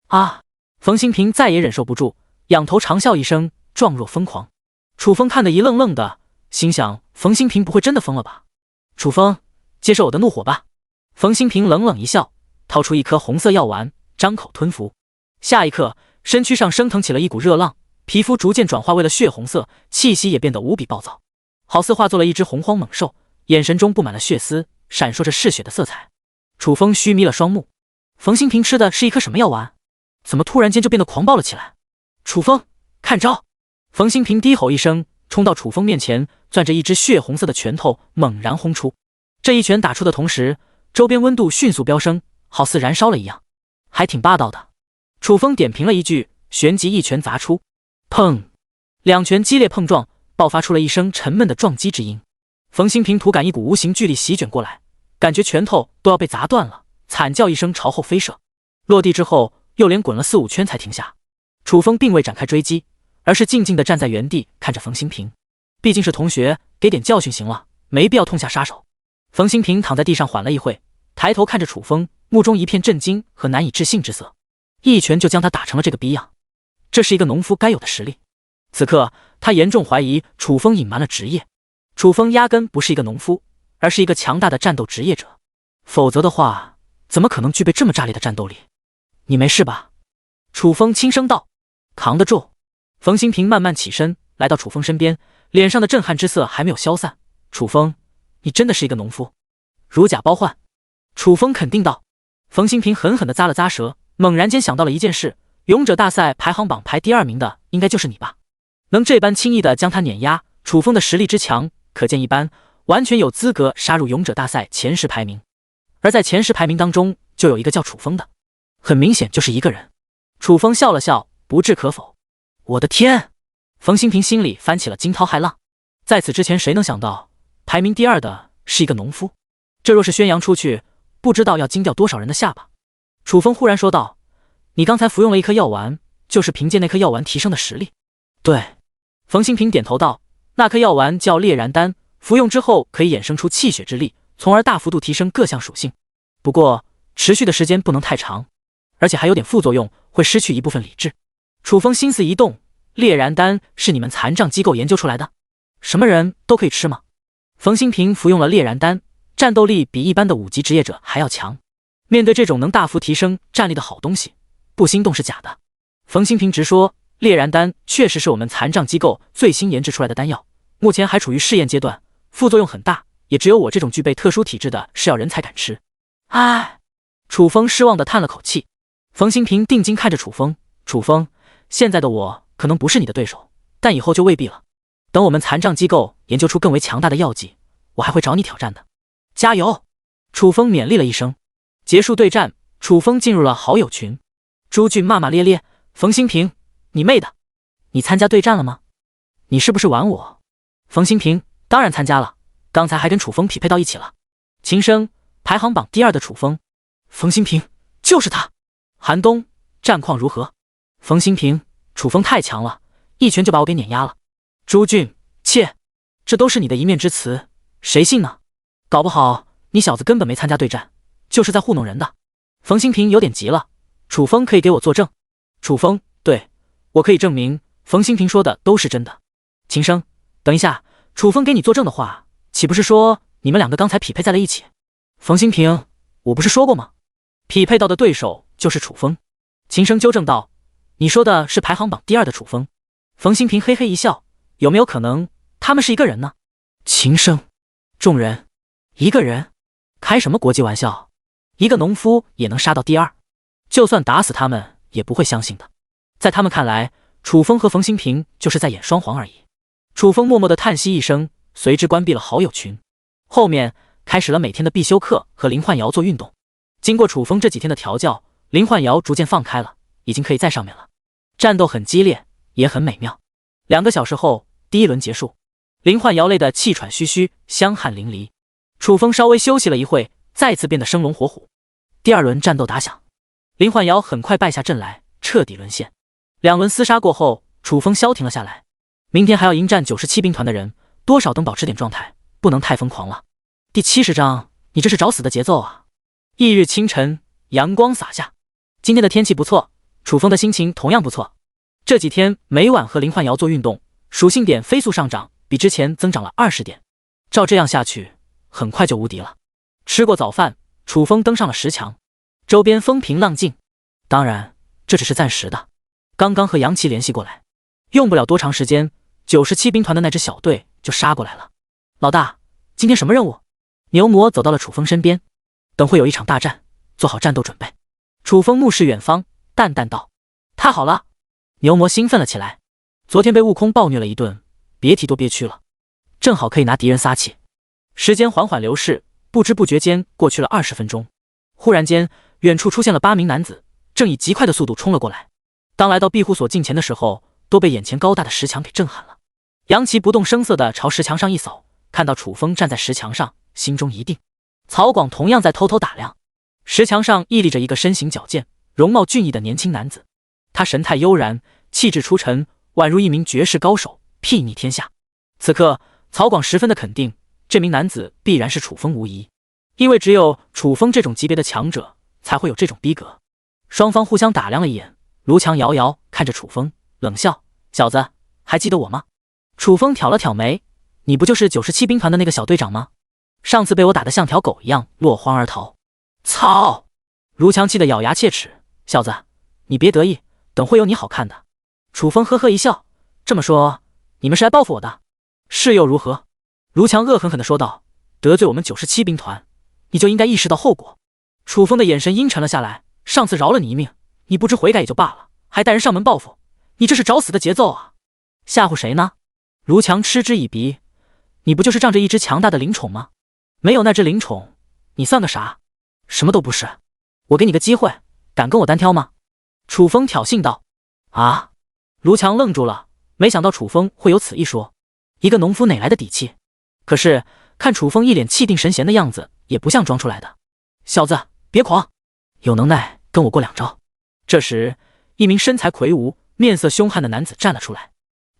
啊！冯兴平再也忍受不住，仰头长啸一声，状若疯狂。楚风看得一愣愣的，心想冯兴平不会真的疯了吧？楚风，接受我的怒火吧。冯兴平冷冷一笑，掏出一颗红色药丸，张口吞服。下一刻，身躯上升腾起了一股热浪，皮肤逐渐转化为了血红色，气息也变得无比暴躁，好似化作了一只洪荒猛兽，眼神中布满了血丝，闪烁着嗜血的色彩。楚风虚眯了双目，冯兴平吃的是一颗什么药丸？怎么突然间就变得狂暴了起来？楚风，看招！冯兴平低吼一声，冲到楚风面前，攥着一只血红色的拳头猛然轰出。这一拳打出的同时，周边温度迅速飙升，好似燃烧了一样，还挺霸道的。楚风点评了一句，旋即一拳砸出，砰！两拳激烈碰撞，爆发出了一声沉闷的撞击之音。冯兴平突感一股无形巨力席卷过来，感觉拳头都要被砸断了，惨叫一声朝后飞射，落地之后又连滚了4-5圈才停下。楚风并未展开追击，而是静静地站在原地看着冯兴平，毕竟是同学，给点教训行了，没必要痛下杀手。冯兴平躺在地上缓了一会，抬头看着楚风，目中一片震惊和难以置信之色，一拳就将他打成了这个逼样，这是一个农夫该有的实力。此刻他严重怀疑楚风隐瞒了职业，楚风压根不是一个农夫，而是一个强大的战斗职业者，否则的话怎么可能具备这么炸裂的战斗力？你没事吧？楚风轻声道。扛得住。冯兴平慢慢起身，来到楚风身边，脸上的震撼之色还没有消散。楚风，你真的是一个农夫？如假包换。楚风肯定道。冯兴平狠狠地咂了咂舌，猛然间想到了一件事，勇者大赛排行榜排第2名的应该就是你吧？能这般轻易地将他碾压，楚风的实力之强可见一斑，完全有资格杀入勇者大赛前10排名。而在前10排名当中就有一个叫楚风的，很明显就是一个人。楚风笑了笑，不置可否。我的天！冯兴平心里翻起了惊涛骇浪，在此之前谁能想到排名第2的是一个农夫？这若是宣扬出去，不知道要惊掉多少人的下巴。楚风忽然说道，你刚才服用了一颗药丸，就是凭借那颗药丸提升的实力？对。冯兴平点头道，那颗药丸叫烈燃丹，服用之后可以衍生出气血之力，从而大幅度提升各项属性，不过持续的时间不能太长，而且还有点副作用，会失去一部分理智。楚风心思一动，烈燃丹是你们残障机构研究出来的？什么人都可以吃吗？冯兴平服用了烈燃丹，战斗力比一般的5级职业者还要强，面对这种能大幅提升战力的好东西，不心动是假的。冯兴平直说，烈燃丹确实是我们残障机构最新研制出来的丹药，目前还处于试验阶段，副作用很大，也只有我这种具备特殊体质的是药人才敢吃。唉，楚风失望地叹了口气。冯兴平定睛看着楚风，楚风，现在的我可能不是你的对手，但以后就未必了。等我们残障机构研究出更为强大的药剂，我还会找你挑战的。加油！楚风勉励了一声。结束对战，楚风进入了好友群。朱俊骂骂咧咧，冯兴平，你妹的！你参加对战了吗？你是不是玩我？冯兴平，当然参加了，刚才还跟楚风匹配到一起了。秦升，排行榜第2的楚风。冯兴平，就是他。韩东，战况如何？冯兴平，楚风太强了，一拳就把我给碾压了。朱俊，切，这都是你的一面之词，谁信呢？搞不好你小子根本没参加对战，就是在糊弄人的。冯兴平有点急了，楚风可以给我作证。楚风，对，我可以证明冯兴平说的都是真的。秦升，等一下，楚风给你作证的话，岂不是说你们2个刚才匹配在了一起？冯兴平，我不是说过吗？匹配到的对手就是楚风。秦升纠正道，你说的是排行榜第2的楚风。冯兴平嘿嘿一笑，有没有可能他们是一个人呢？秦升，众人，一个人？开什么国际玩笑？一个农夫也能杀到第2，就算打死他们也不会相信的。在他们看来，楚风和冯兴平就是在演双簧而已。楚风默默地叹息一声，随之关闭了好友群。后面开始了每天的必修课和林焕瑶做运动。经过楚风这几天的调教，林焕瑶逐渐放开了，已经可以在上面了。战斗很激烈，也很美妙。2个小时后，第1轮结束，林焕瑶累得气喘吁吁，香汗淋漓。楚风稍微休息了一会，再次变得生龙活虎。第2轮战斗打响，林焕瑶很快败下阵来，彻底沦陷。2轮厮杀过后，楚风消停了下来。明天还要迎战97兵团的人，多少等保持点状态，不能太疯狂了。第70章，你这是找死的节奏啊！翌日清晨，阳光洒下，今天的天气不错，楚风的心情同样不错。这几天每晚和林焕瑶做运动，属性点飞速上涨，比之前增长了20点。照这样下去，很快就无敌了。吃过早饭，楚风登上了10强，周边风平浪静。当然，这只是暂时的。刚刚和杨琪联系过来，用不了多长时间，97兵团的那支小队就杀过来了。老大，今天什么任务？牛魔走到了楚风身边，等会有一场大战，做好战斗准备。楚风目视远方，淡淡道：太好了。牛魔兴奋了起来，昨天被悟空暴虐了一顿，别提多憋屈了，正好可以拿敌人撒气。时间缓缓流逝，不知不觉间过去了20分钟。忽然间，远处出现了8名男子，正以极快的速度冲了过来。当来到庇护所近前的时候，都被眼前高大的石墙给震撼了。杨琪不动声色地朝石墙上一扫，看到楚风站在石墙上，心中一定。曹广同样在偷偷打量。石墙上屹立着一个身形矫健、容貌俊逸的年轻男子，他神态悠然，气质出尘，宛如一名绝世高手，睥睨天下。此刻，曹广十分的肯定，这名男子必然是楚风无疑，因为只有楚风这种级别的强者，才会有这种逼格。双方互相打量了一眼，卢强遥遥看着楚风，冷笑：小子，还记得我吗？楚风挑了挑眉：你不就是97兵团的那个小队长吗？上次被我打得像条狗一样落荒而逃。操！卢强气得咬牙切齿：小子，你别得意，等会有你好看的。楚风呵呵一笑：这么说，你们是来报复我的？是又如何？卢强恶狠狠地说道：得罪我们97兵团，你就应该意识到后果。楚风的眼神阴沉了下来：上次饶了你一命，你不知悔改也就罢了，还带人上门报复，你这是找死的节奏啊！吓唬谁呢？卢强嗤之以鼻：你不就是仗着一只强大的灵宠吗？没有那只灵宠，你算个啥？什么都不是。我给你个机会，敢跟我单挑吗？楚风挑衅道。啊！卢强愣住了，没想到楚风会有此一说。一个农夫哪来的底气？可是看楚风一脸气定神闲的样子，也不像装出来的。小子，别狂，有能耐跟我过2招。这时，一名身材魁梧、面色凶悍的男子站了出来。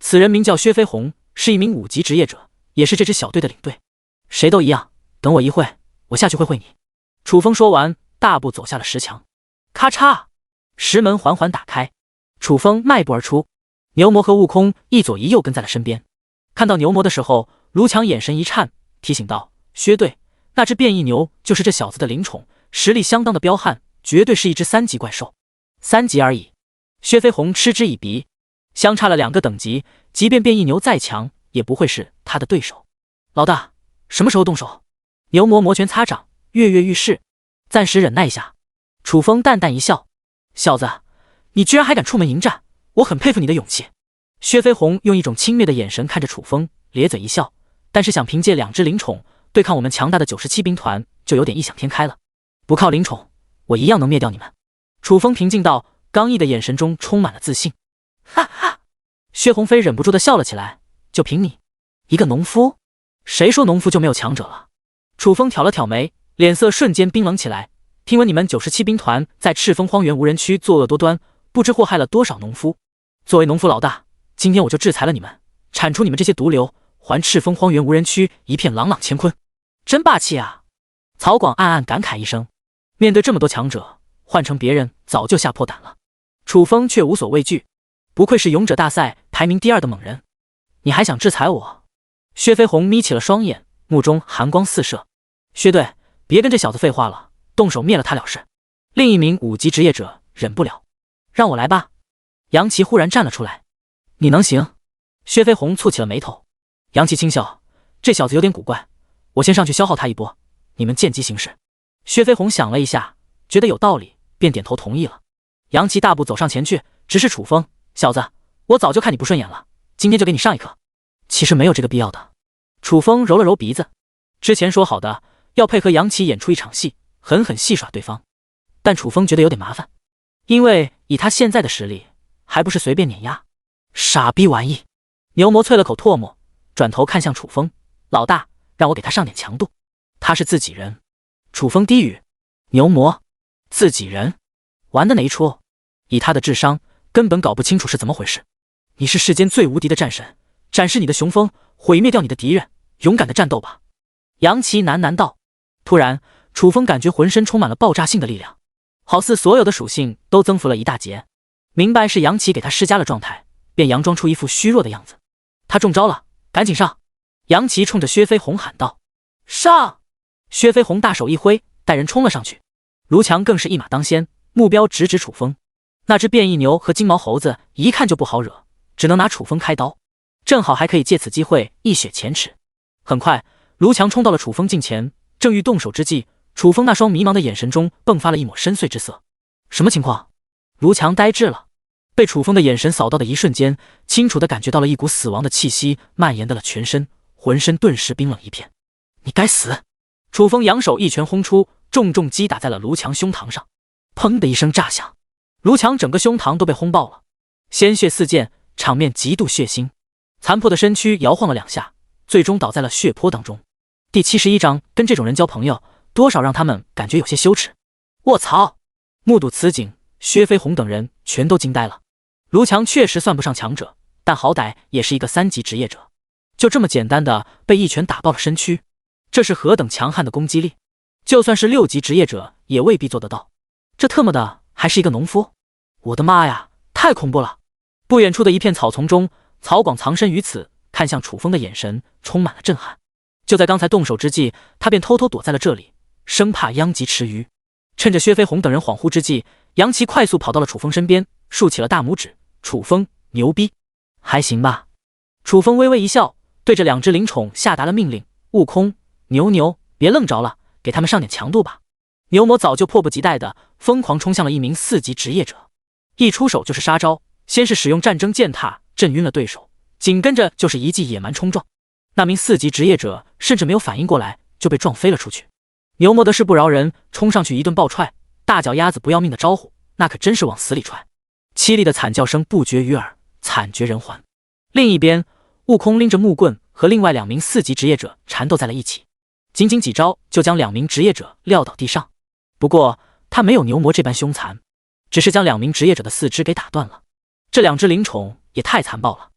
此人名叫薛飞鸿，是一名5级职业者，也是这支小队的领队。谁都一样，等我一会，我下去会你。楚风说完，大步走下了石墙。咔嚓，石门缓缓打开，楚风迈步而出。牛魔和悟空一左一右跟在了身边。看到牛魔的时候，卢强眼神一颤，提醒道：薛队，那只变异牛就是这小子的灵宠，实力相当的彪悍，绝对是一只3级怪兽。3级而已。薛飞鸿嗤之以鼻，相差了2个等级，即便变异牛再强，也不会是他的对手。老大，什么时候动手？牛魔摩拳擦掌，跃跃欲试。暂时忍耐一下。楚风淡淡一笑：小子，你居然还敢出门迎战，我很佩服你的勇气。薛飞鸿用一种轻蔑的眼神看着楚风，咧嘴一笑：但是想凭借2只灵宠对抗我们强大的97兵团，就有点异想天开了。不靠灵宠，我一样能灭掉你们。楚风平静道，刚毅的眼神中充满了自信。哈哈！薛鸿飞忍不住的笑了起来：就凭你一个农夫？谁说农夫就没有强者了？楚风挑了挑眉，脸色瞬间冰冷起来。听闻你们97兵团在赤峰荒原无人区作恶多端，不知祸害了多少农夫。作为农夫老大，今天我就制裁了你们，铲除你们这些毒瘤，还赤峰荒原无人区一片朗朗乾坤。真霸气啊！曹广暗暗感慨一声。面对这么多强者，换成别人早就吓破胆了。楚风却无所畏惧，不愧是勇者大赛排名第2的猛人。你还想制裁我？薛飞鸿眯起了双眼，目中寒光四射。薛队，别跟这小子废话了，动手灭了他了事。另一名5级职业者忍不了：让我来吧。杨琪忽然站了出来：你能行？薛飞鸿蹙起了眉头。杨琪轻笑：这小子有点古怪，我先上去消耗他一波，你们见机行事。薛飞鸿想了一下，觉得有道理，便点头同意了。杨琪大步走上前去，直视楚风：小子，我早就看你不顺眼了，今天就给你上一课。其实没有这个必要的。楚风揉了揉鼻子，之前说好的要配合杨琪演出一场戏，狠狠戏耍对方，但楚风觉得有点麻烦，因为以他现在的实力，还不是随便碾压。傻逼玩意！牛魔啐了口唾沫，转头看向楚风：老大，让我给他上点强度。他是自己人。楚风低语：牛魔，自己人？玩的哪一出？以他的智商，根本搞不清楚是怎么回事。你是世间最无敌的战神，展示你的雄风，毁灭掉你的敌人，勇敢的战斗吧。杨奇喃喃道。突然，楚风感觉浑身充满了爆炸性的力量，好似所有的属性都增幅了一大截。明白是杨奇给他施加了状态，便佯装出一副虚弱的样子。他中招了，赶紧上！杨奇冲着薛飞鸿喊道。上！薛飞鸿大手一挥，带人冲了上去。卢强更是一马当先，目标直指楚风。那只变异牛和金毛猴子一看就不好惹，只能拿楚风开刀，正好还可以借此机会一雪前耻。很快，卢强冲到了楚风近前，正欲动手之际，楚风那双迷茫的眼神中迸发了一抹深邃之色。什么情况？卢强呆滞了。被楚风的眼神扫到的一瞬间，清楚地感觉到了一股死亡的气息蔓延到了全身，浑身顿时冰冷一片。你该死！楚风扬手一拳轰出，重重击打在了卢强胸膛上。砰的一声炸响，卢强整个胸膛都被轰爆了，鲜血四溅，场面极度血腥。残破的身躯摇晃了2下，最终倒在了血泊当中。第71章，跟这种人交朋友，多少让他们感觉有些羞耻。卧槽！目睹此景，薛飞鸿等人全都惊呆了。卢强确实算不上强者，但好歹也是一个3级职业者，就这么简单的被一拳打爆了身躯，这是何等强悍的攻击力！就算是6级职业者也未必做得到。这特么的还是一个农夫！我的妈呀，太恐怖了！不远处的一片草丛中，曹广藏身于此，看向楚风的眼神充满了震撼。就在刚才动手之际，他便偷偷躲在了这里，生怕殃及池鱼。趁着薛飞鸿等人恍惚之际，杨奇快速跑到了楚风身边，竖起了大拇指。楚风牛逼，还行吧。楚风微微一笑，对着2只灵宠下达了命令：悟空、牛牛，别愣着了，给他们上点强度吧。牛魔早就迫不及待的疯狂冲向了一名4级职业者，一出手就是杀招，先是使用战争践踏震晕了对手，紧跟着就是一记野蛮冲撞。那名4级职业者甚至没有反应过来，就被撞飞了出去。牛魔的势不饶人，冲上去一顿暴踹，大脚丫子不要命的招呼，那可真是往死里踹。凄厉的惨叫声不绝于耳，惨绝人寰。另一边，悟空拎着木棍和另外2名4级职业者缠斗在了一起，仅仅几招就将2名职业者撂倒地上。不过他没有牛魔这般凶残，只是将2名职业者的4肢给打断了。这2只灵宠也太残暴了，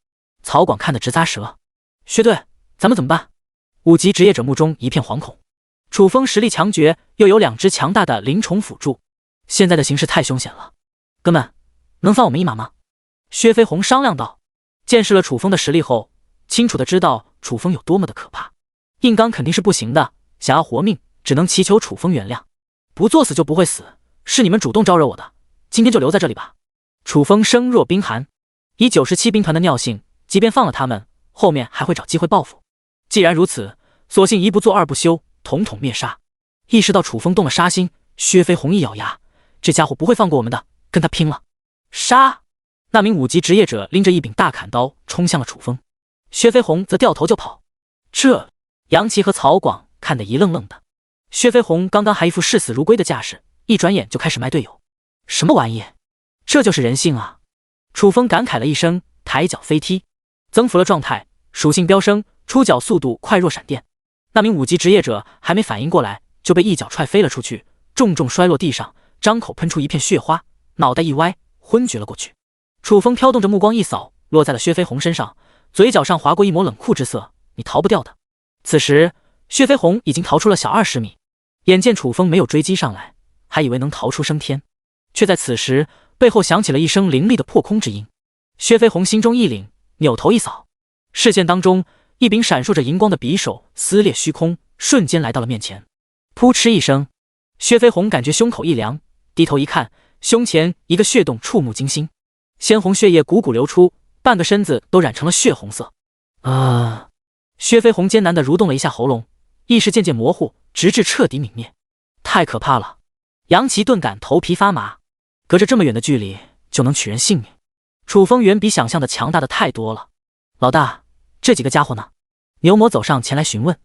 曹广看得直咂舌。薛队，咱们怎么办？5级职业者目中一片惶恐。楚风实力强绝，又有2只强大的灵宠辅助，现在的形势太凶险了。哥们，能放我们一马吗？薛飞鸿商量道。见识了楚风的实力后，清楚的知道楚风有多么的可怕，硬刚肯定是不行的，想要活命，只能祈求楚风原谅。不作死就不会死，是你们主动招惹我的，今天就留在这里吧。楚风声若冰寒，以97兵团的尿性，即便放了他们，后面还会找机会报复。既然如此，索性一不做二不休，统统灭杀。意识到楚风动了杀心，薛飞鸿一咬牙，这家伙不会放过我们的，跟他拼了！杀！那名5级职业者拎着一柄大砍刀冲向了楚风，薛飞鸿则掉头就跑。这杨奇和曹广看得一愣愣的。薛飞鸿刚刚还一副视死如归的架势，一转眼就开始卖队友，什么玩意？这就是人性啊！楚风感慨了一声，抬脚飞踢，增幅了状态，属性飙升，出脚速度快若闪电。那名5级职业者还没反应过来，就被一脚踹飞了出去，重重摔落地上，张口喷出一片血花，脑袋一歪，昏厥了过去。楚风飘动着目光一扫，落在了薛飞鸿身上，嘴角上划过一抹冷酷之色：你逃不掉的。此时薛飞鸿已经逃出了小20米，眼见楚风没有追击上来，还以为能逃出升天，却在此时背后响起了一声凌厉的破空之音。薛飞鸿心中一凛，扭头一扫，视线当中一柄闪烁着银光的匕首撕裂虚空，瞬间来到了面前。噗嗤一声，薛飞鸿感觉胸口一凉，低头一看，胸前一个血洞触目惊心，鲜红血液汩汩流出，半个身子都染成了血红色。薛飞鸿艰难地蠕动了一下喉咙，意识渐渐模糊，直至彻底泯灭。太可怕了！杨奇顿感头皮发麻，隔着这么远的距离就能取人性命，楚风远比想象的强大的太多了。老大，这几个家伙呢？牛魔走上前来询问。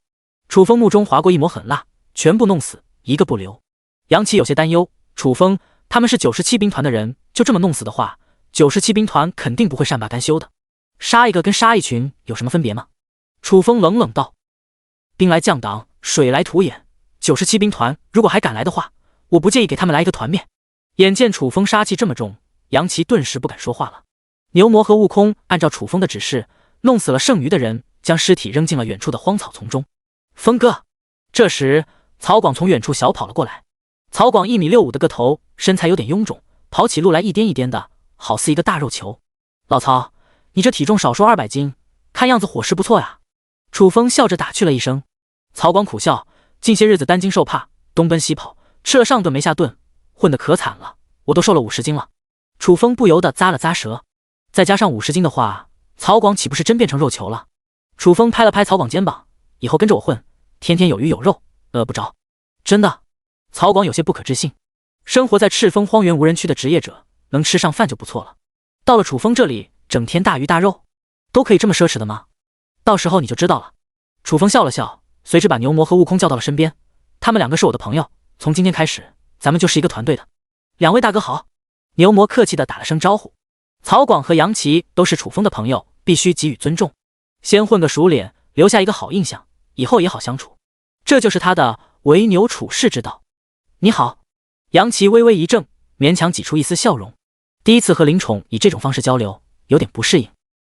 楚风目中划过一抹狠辣，全部弄死，一个不留。杨奇有些担忧，楚风他们是97兵团的人，就这么弄死的话，97兵团肯定不会善罢甘休的。杀一个跟杀一群有什么分别吗？楚风冷冷道：兵来将挡，水来土掩，97兵团如果还敢来的话，我不介意给他们来一个团灭。眼见楚风杀气这么重，杨奇顿时不敢说话了。牛魔和悟空按照楚风的指示，弄死了剩余的人，将尸体扔进了远处的荒草丛中。峰哥，这时曹广从远处小跑了过来。曹广1.65米的个头，身材有点臃肿，跑起路来一颠一颠的，好似一个大肉球。老曹，你这体重少说200斤，看样子伙食不错呀。楚风笑着打趣了一声。曹广苦笑，近些日子担惊受怕，东奔西跑，吃了上顿没下顿，混得可惨了，我都瘦了50斤了。楚风不由得咂了咂舌，再加上50斤的话，曹广岂不是真变成肉球了？楚风拍了拍曹广肩膀，以后跟着我混，天天有鱼有肉，饿不着。真的？曹广有些不可置信。生活在赤峰荒原无人区的职业者，能吃上饭就不错了。到了楚风这里，整天大鱼大肉，都可以这么奢侈的吗？到时候你就知道了。楚风笑了笑，随之把牛魔和悟空叫到了身边。他们2个是我的朋友，从今天开始，咱们就是一个团队的。2位大哥好。牛魔客气地打了声招呼。曹广和杨奇都是楚风的朋友，必须给予尊重，先混个熟脸，留下一个好印象，以后也好相处。这就是他的为牛处世之道。你好。杨奇微微一怔，勉强挤出一丝笑容。第一次和灵宠以这种方式交流，有点不适应。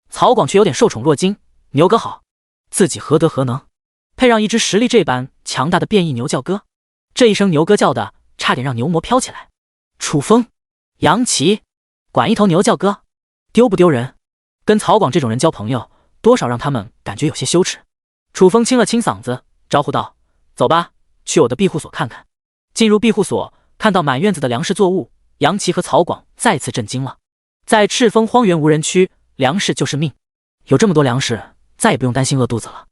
曹广却有点受宠若惊。牛哥好。自己何德何能，配让一只实力这般强大的变异牛叫哥？这一声牛哥叫的，差点让牛魔飘起来。楚风，杨奇，管一头牛叫哥，丢不丢人？跟曹广这种人交朋友，多少让他们感觉有些羞耻。楚风清了清嗓子，招呼道：走吧，去我的庇护所看看。进入庇护所，看到满院子的粮食作物，杨奇和曹广再次震惊了。在赤峰荒原无人区，粮食就是命，有这么多粮食，再也不用担心饿肚子了。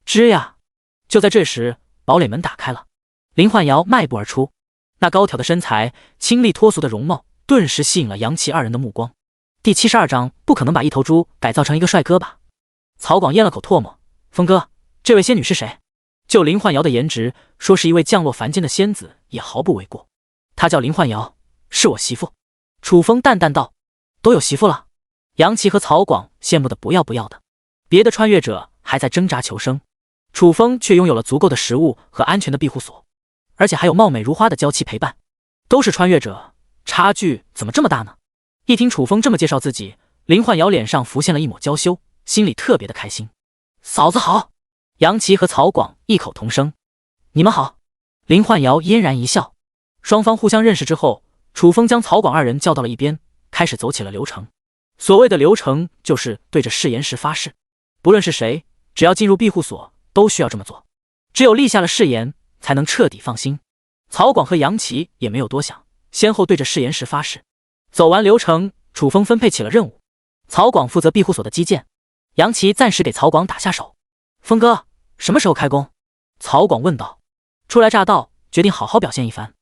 吱呀！就在这时，堡垒门打开了，林焕瑶迈步而出，那高挑的身材、清丽脱俗的容貌，顿时吸引了杨奇2人的目光。第72章，不可能把一头猪改造成一个帅哥吧？曹广咽了口唾沫，峰哥，这位仙女是谁？就林焕瑶的颜值，说是一位降落凡间的仙子也毫不为过。她叫林焕瑶，是我媳妇。楚风淡淡道。都有媳妇了？杨奇和曹广羡慕的不要不要的。别的穿越者还在挣扎求生，楚风却拥有了足够的食物和安全的庇护所，而且还有貌美如花的娇妻陪伴。都是穿越者，差距怎么这么大呢？一听楚风这么介绍自己，林焕瑶脸上浮现了一抹娇羞，心里特别的开心。嫂子好。杨奇和曹广异口同声。你们好。林焕瑶嫣然一笑。双方互相认识之后，楚风将曹广2人叫到了一边，开始走起了流程。所谓的流程，就是对着誓言石发誓，不论是谁，只要进入庇护所，都需要这么做。只有立下了誓言，才能彻底放心。曹广和杨奇也没有多想，先后对着誓言石发誓。走完流程，楚风分配起了任务。曹广负责庇护所的基建，杨奇暂时给曹广打下手。峰哥，什么时候开工？曹广问道。初来乍到，决定好好表现一番。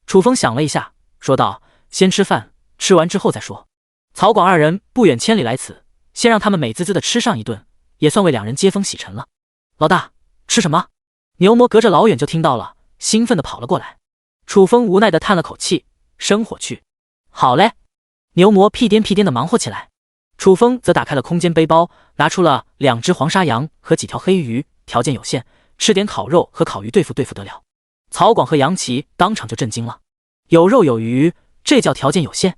楚风想了一下，说道：先吃饭，吃完之后再说。曹广2人不远千里来此，先让他们美滋滋的吃上一顿，也算为2人接风洗尘了。老大，吃什么？牛魔隔着老远就听到了，兴奋地跑了过来。楚风无奈地叹了口气，生火去。好嘞。牛魔屁颠屁颠地忙活起来。楚风则打开了空间背包，拿出了2只黄沙羊和几条黑鱼，条件有限，吃点烤肉和烤鱼对付对付得了。曹广和杨奇当场就震惊了，有肉有鱼，这叫条件有限，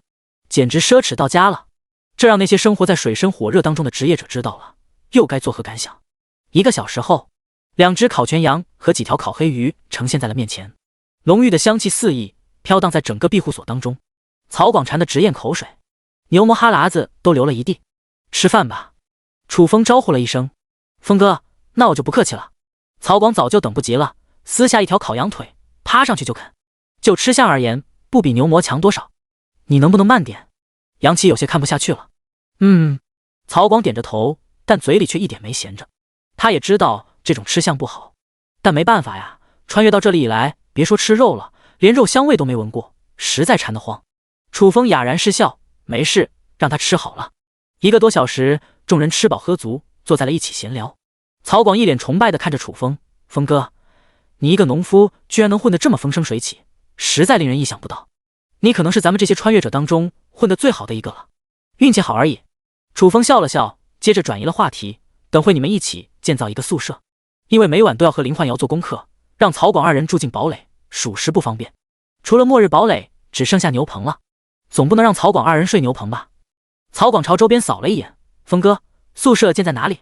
简直奢侈到家了。这让那些生活在水深火热当中的职业者知道了，又该作何感想？1个小时后，2只烤全羊和几条烤黑鱼呈现在了面前，浓郁的香气四溢，飘荡在整个庇护所当中。曹广馋得直咽口水，牛魔哈喇子都流了一地。吃饭吧。楚风招呼了一声。风哥，那我就不客气了。曹广早就等不及了，撕下一条烤羊腿，趴上去就啃。就吃相而言，不比牛魔强多少。你能不能慢点？杨奇有些看不下去了。曹广点着头，但嘴里却一点没闲着。他也知道这种吃相不好，但没办法呀，穿越到这里以来，别说吃肉了，连肉香味都没闻过，实在馋得慌。楚风哑然失笑，没事，让他吃好了。1个多小时，众人吃饱喝足，坐在了一起闲聊。曹广一脸崇拜地看着楚风，风哥，你一个农夫居然能混得这么风生水起，实在令人意想不到。你可能是咱们这些穿越者当中混得最好的一个了，运气好而已。楚风笑了笑，接着转移了话题，等会你们一起建造一个宿舍，因为每晚都要和林焕瑶做功课，让曹广2人住进堡垒，属实不方便。除了末日堡垒，只剩下牛棚了，总不能让曹广2人睡牛棚吧？曹广朝周边扫了一眼，风哥，宿舍建在哪里？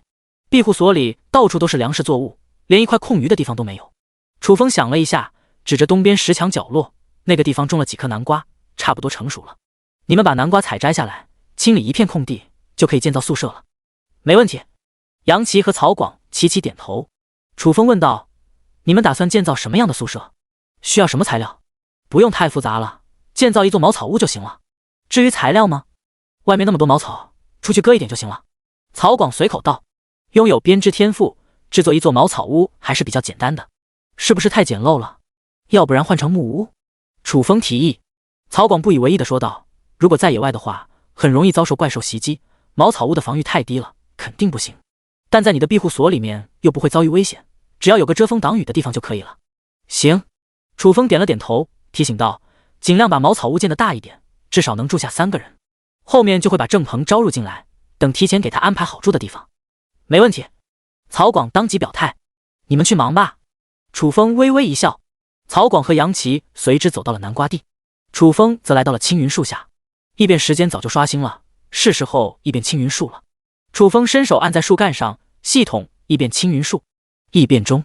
庇护所里到处都是粮食作物，连一块空余的地方都没有。楚风想了一下，指着东边石墙角落，那个地方种了几颗南瓜，差不多成熟了。你们把南瓜采摘下来，清理一片空地，就可以建造宿舍了。没问题。杨琪和曹广齐齐点头。楚风问道：你们打算建造什么样的宿舍？需要什么材料？不用太复杂了，建造一座茅草屋就行了。至于材料吗？外面那么多茅草，出去割一点就行了。曹广随口道。拥有编织天赋，制作一座茅草屋还是比较简单的。是不是太简陋了？要不然换成木屋？楚风提议。曹广不以为意地说道：如果在野外的话，很容易遭受怪兽袭击，茅草屋的防御太低了，肯定不行。但在你的庇护所里面又不会遭遇危险，只要有个遮风挡雨的地方就可以了。行。楚风点了点头，提醒道：尽量把茅草屋建得大一点，至少能住下3个人。后面就会把郑鹏招入进来，等提前给他安排好住的地方。没问题。曹广当即表态。你们去忙吧。楚风微微一笑。曹广和杨琪随之走到了南瓜地，楚风则来到了青云树下。异变时间早就刷新了，是时候异变青云树了。楚风伸手按在树干上，系统异变青云树。异变中，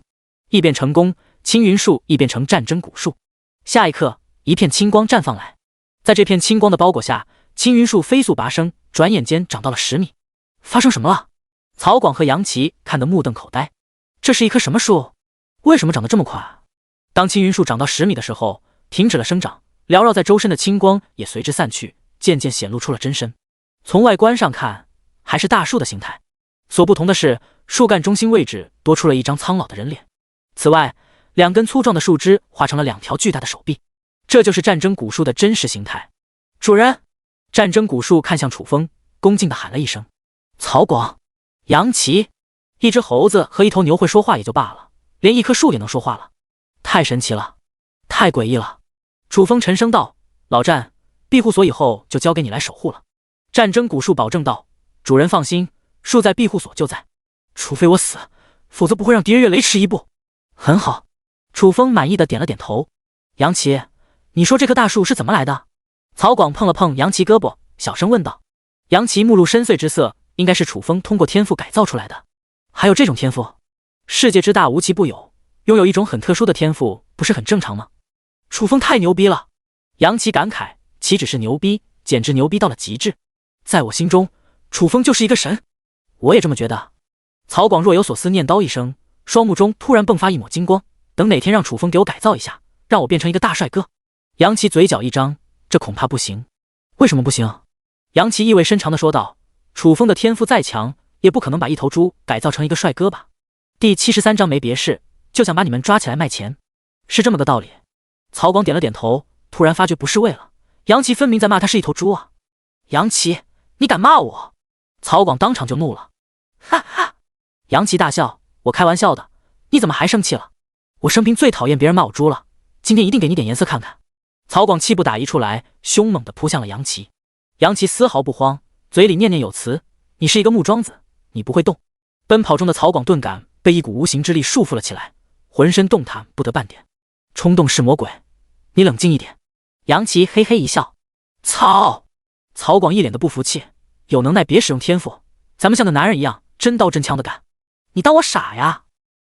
异变成功，青云树异变成战争古树。下一刻，一片青光绽放来，在这片青光的包裹下，青云树飞速拔升，转眼间长到了10米。发生什么了？曹广和杨琪看得目瞪口呆。这是一棵什么树？为什么长得这么快？当青云树长到10米的时候，停止了生长，缭绕在周身的青光也随之散去，渐渐显露出了真身。从外观上看，还是大树的形态，所不同的是，树干中心位置多出了一张苍老的人脸。此外，2根粗壮的树枝化成了2条巨大的手臂，这就是战争古树的真实形态。主人！战争古树看向楚风，恭敬地喊了一声。曹广、杨琪，一只猴子和一头牛会说话也就罢了，连一棵树也能说话了，太神奇了，太诡异了。楚风沉声道：老战，庇护所以后就交给你来守护了。战争古树保证道：主人放心，树在庇护所就在，除非我死，否则不会让敌人越雷池一步。很好。楚风满意的点了点头。杨琪，你说这棵大树是怎么来的？曹广碰了碰杨琪胳膊，小声问道。杨琪目露深邃之色，应该是楚风通过天赋改造出来的。还有这种天赋？世界之大无奇不有，拥有一种很特殊的天赋不是很正常吗？楚风太牛逼了。杨琪感慨，岂止是牛逼，简直牛逼到了极致。在我心中，楚风就是一个神。我也这么觉得。曹广若有所思念叨一声，双目中突然迸发一抹金光，等哪天让楚风给我改造一下，让我变成一个大帅哥。杨琪嘴角一张，这恐怕不行。为什么不行？杨琪意味深长地说道：楚风的天赋再强，也不可能把一头猪改造成一个帅哥吧。第73章没别事，就想把你们抓起来卖钱，是这么个道理。曹广点了点头，突然发觉不是味了，杨琪分明在骂他是一头猪啊。杨琪，你敢骂我？曹广当场就怒了。哈哈。杨琪大笑，我开玩笑的，你怎么还生气了？我生平最讨厌别人骂我猪了，今天一定给你点颜色看看。曹广气不打一处来，凶猛地扑向了杨琪。杨琪丝毫不慌，嘴里念念有词：你是一个木桩子，你不会动。奔跑中的曹广顿感被一股无形之力束缚了起来，浑身动弹不得半点。冲动是魔鬼，你冷静一点。杨琪嘿嘿一笑。操！曹广一脸的不服气，有能耐别使用天赋，咱们像个男人一样真刀真枪的干。你当我傻呀？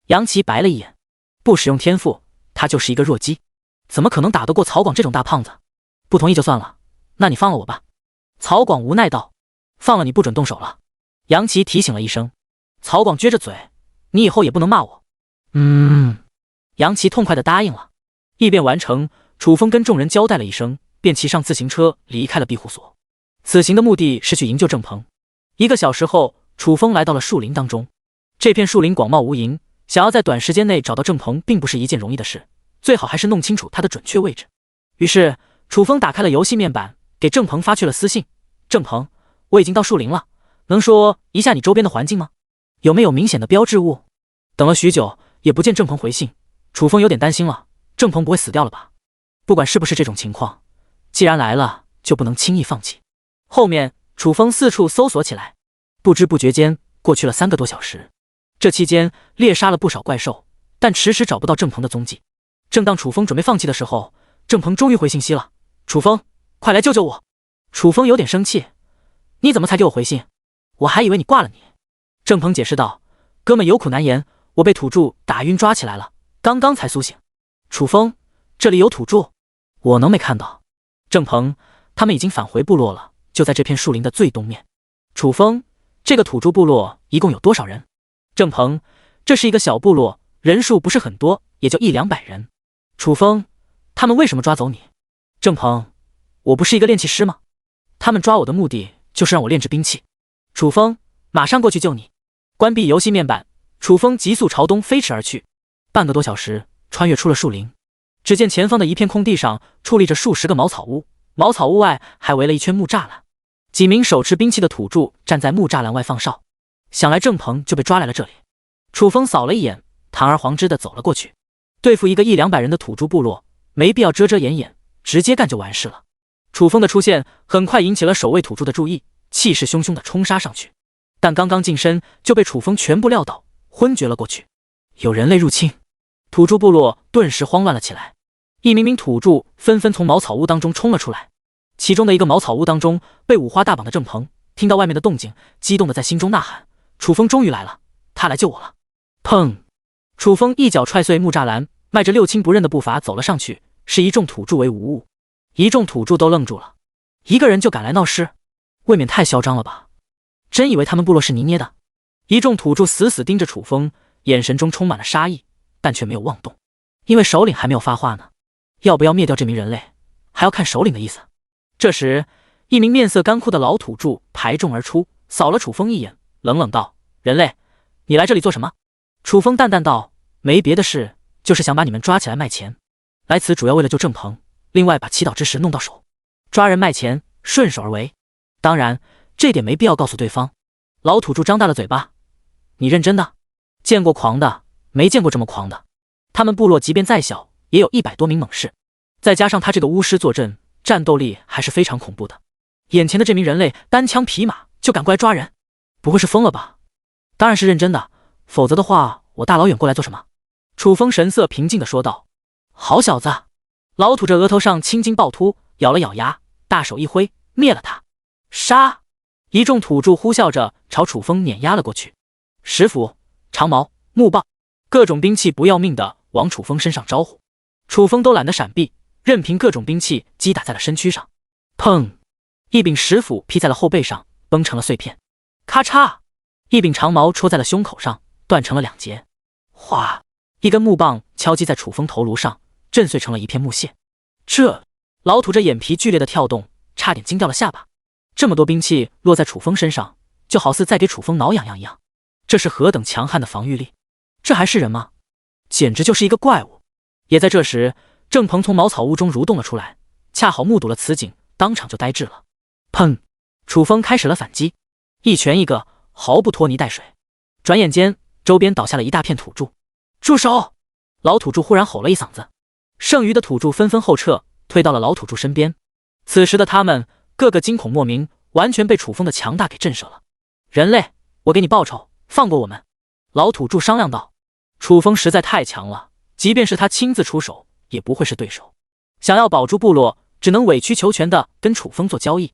杨琪白了一眼，不使用天赋，他就是一个弱鸡，怎么可能打得过曹广这种大胖子？不同意就算了，那你放了我吧。曹广无奈道。放了你不准动手了。杨琪提醒了一声。曹广撅着嘴，你以后也不能骂我。杨琪痛快地答应了。异变完成，楚风跟众人交代了一声，便骑上自行车离开了庇护所。此行的目的是去营救郑鹏。1个小时后，楚风来到了树林当中。这片树林广袤无垠，想要在短时间内找到郑鹏并不是一件容易的事，最好还是弄清楚他的准确位置。于是楚风打开了游戏面板，给郑鹏发去了私信：郑鹏，我已经到树林了，能说一下你周边的环境吗？有没有明显的标志物？等了许久也不见郑鹏回信，楚风有点担心了，郑鹏不会死掉了吧？不管是不是这种情况，既然来了就不能轻易放弃。后面楚风四处搜索起来，不知不觉间过去了3个多小时。这期间猎杀了不少怪兽，但迟迟找不到郑鹏的踪迹。正当楚风准备放弃的时候，郑鹏终于回信息了：楚风，快来救救我！楚风有点生气：你怎么才给我回信？我还以为你挂了你。郑鹏解释道：哥们有苦难言，我被土著打晕抓起来了，刚刚才苏醒。楚风，这里有土著？我能没看到？郑鹏，他们已经返回部落了，就在这片树林的最东面。楚风，这个土著部落一共有多少人？郑鹏，这是一个小部落，人数不是很多，也就100-200人。楚风，他们为什么抓走你？郑鹏，我不是一个炼器师吗？他们抓我的目的就是让我炼制兵器。楚风，马上过去救你。关闭游戏面板，楚风急速朝东飞驰而去。半个多小时，穿越出了树林，只见前方的一片空地上矗立着数十个茅草屋，茅草屋外还围了一圈木栅栏，几名手持兵器的土著站在木栅栏外放哨。想来郑鹏就被抓来了这里。楚风扫了一眼，堂而皇之的走了过去。对付一个100-200人的土著部落，没必要遮遮掩掩，直接干就完事了。楚风的出现很快引起了守卫土著的注意，气势汹汹地冲杀上去，但刚刚近身就被楚风全部撂倒，昏厥了过去。有人类入侵，土著部落顿时慌乱了起来，一名名土著纷纷从茅草屋当中冲了出来。其中的一个茅草屋当中被五花大绑的郑鹏听到外面的动静，激动的在心中呐喊：楚风终于来了，他来救我了！砰！楚风一脚踹碎木栅栏，迈着六亲不认的步伐走了上去，是一众土著为无物。一众土著都愣住了，一个人就敢来闹事，未免太嚣张了吧？真以为他们部落是泥捏的？一众土著死死盯着楚风，眼神中充满了杀意，但却没有妄动，因为首领还没有发话呢。要不要灭掉这名人类，还要看首领的意思。这时，一名面色干枯的老土著排众而出，扫了楚风一眼，冷冷道：人类，你来这里做什么？楚风淡淡道：没别的事，就是想把你们抓起来卖钱。来此主要为了救郑鹏，另外把祈祷之石弄到手，抓人卖钱，顺手而为。当然，这点没必要告诉对方。老土著张大了嘴巴：你认真的？见过狂的，没见过这么狂的。他们部落即便再小，也有100多名猛士，再加上他这个巫师坐镇，战斗力还是非常恐怖的。眼前的这名人类单枪匹马就敢过来抓人，不会是疯了吧？当然是认真的，否则的话我大老远过来做什么？楚风神色平静地说道：好小子！老土这额头上青筋暴突，咬了咬牙，大手一挥，灭了他！杀！一众土著呼啸着朝楚风碾压了过去，石斧、长矛、木棒，各种兵器不要命的往楚风身上招呼。楚风都懒得闪避，任凭各种兵器击打在了身躯上。砰！一柄石斧劈在了后背上，崩成了碎片。咔嚓！一柄长矛戳在了胸口上，断成了2截。哗！一根木棒敲击在楚风头颅上，震碎成了一片木屑。这老土这眼皮剧烈的跳动，差点惊掉了下巴。这么多兵器落在楚风身上，就好似在给楚风挠痒痒一样。这是何等强悍的防御力！这还是人吗？简直就是一个怪物！也在这时，郑鹏从茅草屋中蠕动了出来，恰好目睹了此景，当场就呆滞了。砰！楚风开始了反击，一拳一个，毫不拖泥带水。转眼间，周边倒下了一大片土著。住手！老土著忽然吼了一嗓子，剩余的土著纷纷后撤，退到了老土著身边。此时的他们个个惊恐莫名，完全被楚风的强大给震慑了。人类，我给你报仇，放过我们！老土著商量道。楚风实在太强了，即便是他亲自出手，也不会是对手。想要保住部落，只能委曲求全的跟楚风做交易。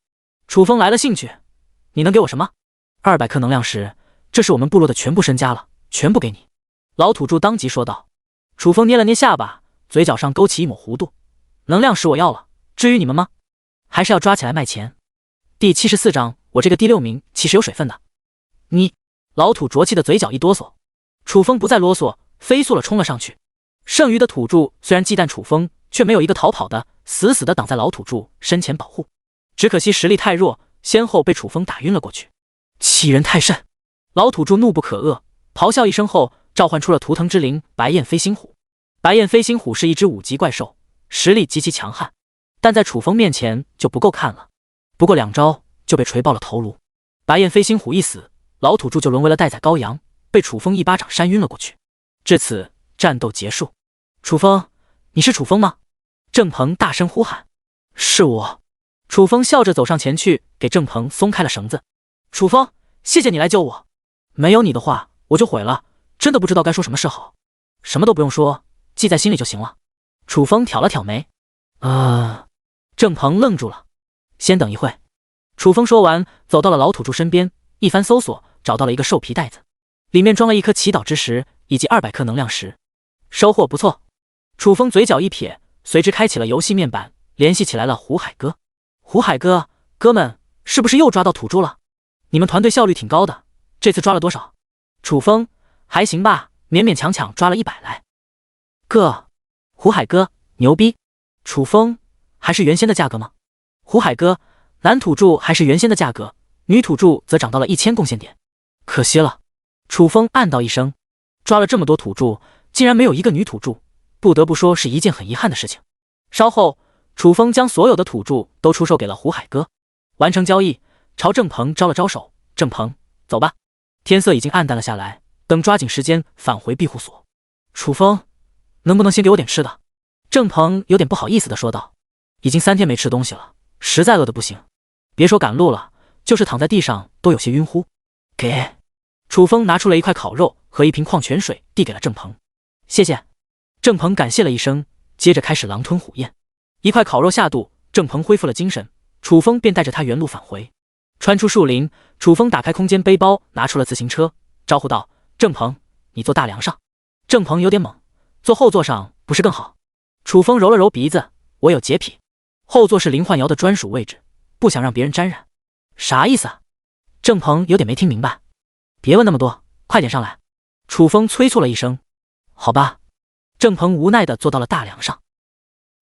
楚风来了兴趣，你能给我什么？200颗能量石，这是我们部落的全部身家了，全部给你。老土著当即说道。楚风捏了捏下巴，嘴角上勾起一抹弧度。能量石我要了，至于你们吗？还是要抓起来卖钱？第74章，我这个第6名其实有水分的。你！老土浊气的嘴角一哆嗦。楚风不再啰嗦，飞速了冲了上去。剩余的土著虽然忌惮楚风，却没有一个逃跑的，死死的挡在老土著身前保护。只可惜实力太弱，先后被楚风打晕了过去。欺人太甚！老土著怒不可遏，咆哮一声后，召唤出了图腾之灵白焰飞星虎。白焰飞星虎是一只5级怪兽，实力极其强悍，但在楚风面前就不够看了。不过2招就被锤爆了头颅。白焰飞星虎一死，老土著就沦为了待宰羔羊，被楚风一巴掌扇晕了过去。至此，战斗结束。楚风，你是楚风吗？郑鹏大声呼喊。是我。楚风笑着走上前去，给郑鹏松开了绳子。楚风，谢谢你来救我，没有你的话我就毁了，真的不知道该说什么是好。什么都不用说，记在心里就行了。楚风挑了挑眉。郑鹏愣住了。先等一会。楚风说完，走到了老土著身边，一番搜索，找到了一个兽皮袋子。里面装了1颗祈祷之石以及200颗能量石，收获不错。楚风嘴角一撇，随之开启了游戏面板，联系起来了胡海哥。胡海哥，哥们，是不是又抓到土著了？你们团队效率挺高的，这次抓了多少？楚风，还行吧，勉勉强强抓了100来。哥，胡海哥，牛逼。楚风，还是原先的价格吗？胡海哥，男土著还是原先的价格，女土著则涨到了1000贡献点。可惜了。楚风暗道一声，抓了这么多土著，竟然没有一个女土著，不得不说是一件很遗憾的事情。稍后，楚风将所有的土著都出售给了胡海哥，完成交易，朝郑鹏招了招手：“郑鹏，走吧。”天色已经暗淡了下来，等抓紧时间返回庇护所。楚风，能不能先给我点吃的？郑鹏有点不好意思地说道：“已经3天没吃东西了，实在饿得不行，别说赶路了，就是躺在地上都有些晕乎。”给。楚风拿出了1块烤肉和1瓶矿泉水，递给了郑鹏。谢谢。郑鹏感谢了一声，接着开始狼吞虎咽。1块烤肉下肚，郑鹏恢复了精神，楚风便带着他原路返回。穿出树林，楚风打开空间背包，拿出了自行车，招呼道：“郑鹏，你坐大梁上。”郑鹏有点懵，坐后座上不是更好？楚风揉了揉鼻子，我有洁癖，后座是林焕瑶的专属位置，不想让别人沾染。啥意思啊？郑鹏有点没听明白。别问那么多，快点上来。楚风催促了一声。好吧。郑鹏无奈地坐到了大梁上。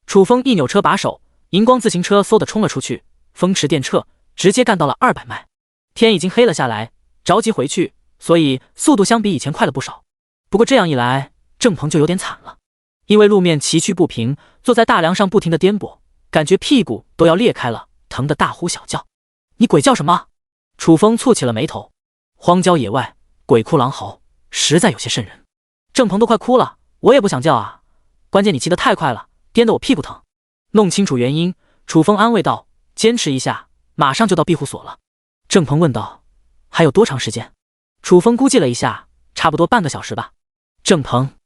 楚风一扭车把手，荧光自行车嗖地冲了出去，风驰电掣，直接干到了200迈。天已经黑了下来，着急回去，所以速度相比以前快了不少。不过这样一来，郑鹏就有点惨了，因为路面崎岖不平，坐在大梁上不停地颠簸，感觉屁股都要裂开了，疼得大呼小叫。你鬼叫什么？楚风蹙起了眉头。荒郊野外，鬼哭狼嚎，实在有些瘆人。郑鹏都快哭了，我也不想叫啊，关键你骑得太快了，颠得我屁股疼。弄清楚原因，楚风安慰道：“坚持一下，马上就到庇护所了。”郑鹏问道：“还有多长时间？”楚风估计了一下，差不多半个小时吧。郑鹏：“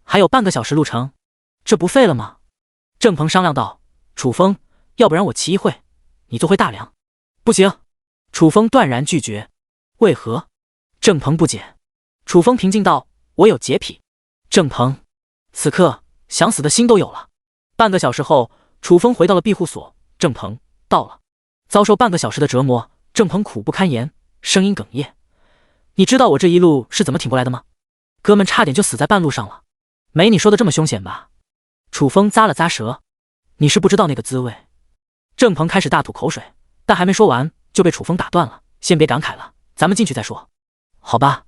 还有半个小时路程，这不废了吗？”郑鹏商量道：“楚风，要不然我骑一会，你坐回大梁。”不行。楚风断然拒绝。为何？郑鹏不解。楚风平静道：“我有洁癖。”郑鹏此刻想死的心都有了。半个小时后，楚风回到了庇护所。郑鹏到了。遭受半个小时的折磨，郑鹏苦不堪言，声音哽咽：“你知道我这一路是怎么挺过来的吗？哥们差点就死在半路上了。没你说的这么凶险吧？”楚风咂了咂舌：“你是不知道那个滋味。”郑鹏开始大吐口水，但还没说完就被楚风打断了：“先别感慨了，咱们进去再说。”好吧。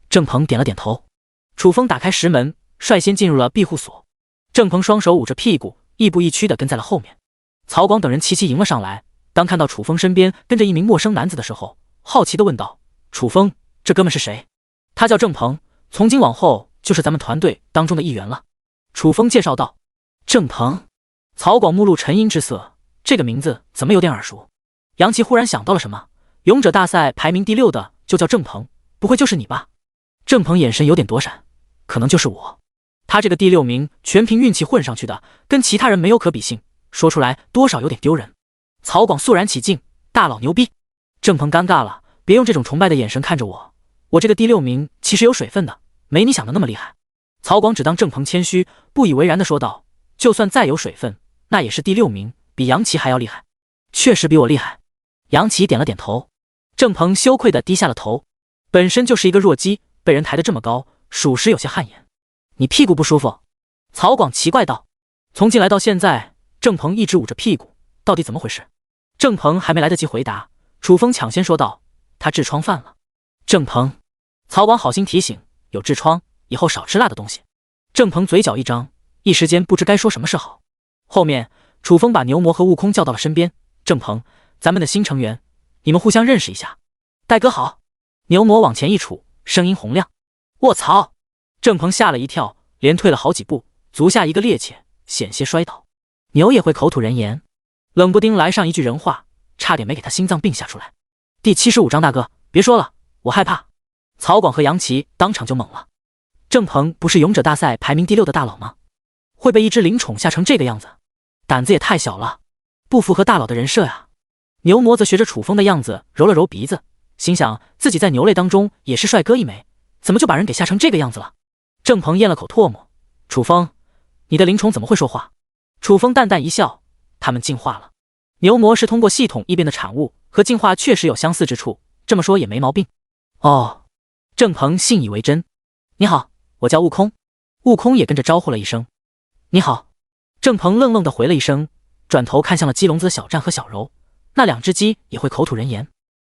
郑鹏点了点头。楚风打开石门，率先进入了庇护所。郑鹏双手捂着屁股，亦步亦趋地跟在了后面。曹广等人齐齐迎了上来，当看到楚风身边跟着一名陌生男子的时候，好奇地问道：“楚风，这哥们是谁？”他叫郑鹏，从今往后就是咱们团队当中的一员了。楚风介绍道。郑鹏。曹广目露沉阴之色，这个名字怎么有点耳熟？杨琪忽然想到了什么，勇者大赛排名第6的就叫郑鹏，不会就是你吧？郑鹏眼神有点躲闪，可能就是我。他这个第6名全凭运气混上去的，跟其他人没有可比性，说出来多少有点丢人。曹广肃然起敬：“大佬牛逼！”郑鹏尴尬了，别用这种崇拜的眼神看着我，我这个第6名其实有水分的，没你想的那么厉害。曹广只当郑鹏谦虚，不以为然地说道：“就算再有水分，那也是第6名，比杨琪还要厉害。”确实比我厉害。杨琪点了点头。郑鹏羞愧地低下了头，本身就是一个弱鸡，被人抬得这么高，属实有些汗颜。你屁股不舒服？曹广奇怪道。从进来到现在，郑鹏一直捂着屁股，到底怎么回事？郑鹏还没来得及回答，楚风抢先说道：“他痔疮犯了。”郑鹏。曹广好心提醒：“有痔疮，以后少吃辣的东西。”郑鹏嘴角一张，一时间不知该说什么是好。后面，楚风把牛魔和悟空叫到了身边：“郑鹏，咱们的新成员，你们互相认识一下。”戴哥好。牛魔往前一杵，声音洪亮。卧槽！郑鹏吓了一跳，连退了好几步，足下一个趔趄，险些摔倒。牛也会口吐人言，冷不丁来上一句人话，差点没给他心脏病吓出来。第75章大哥，别说了，我害怕。曹广和杨琪当场就懵了。郑鹏不是勇者大赛排名第6的大佬吗？会被一只灵宠吓成这个样子，胆子也太小了，不符合大佬的人设呀。牛魔则学着楚风的样子揉了揉鼻子，心想自己在牛类当中也是帅哥一枚，怎么就把人给吓成这个样子了？郑鹏咽了口唾沫，楚风，你的灵虫怎么会说话？楚风淡淡一笑，他们进化了。牛魔是通过系统异变的产物，和进化确实有相似之处，这么说也没毛病。哦，郑鹏信以为真。你好，我叫悟空。悟空也跟着招呼了一声。你好。郑鹏愣愣地回了一声，转头看向了鸡笼子的小战和小柔，那两只鸡也会口吐人言。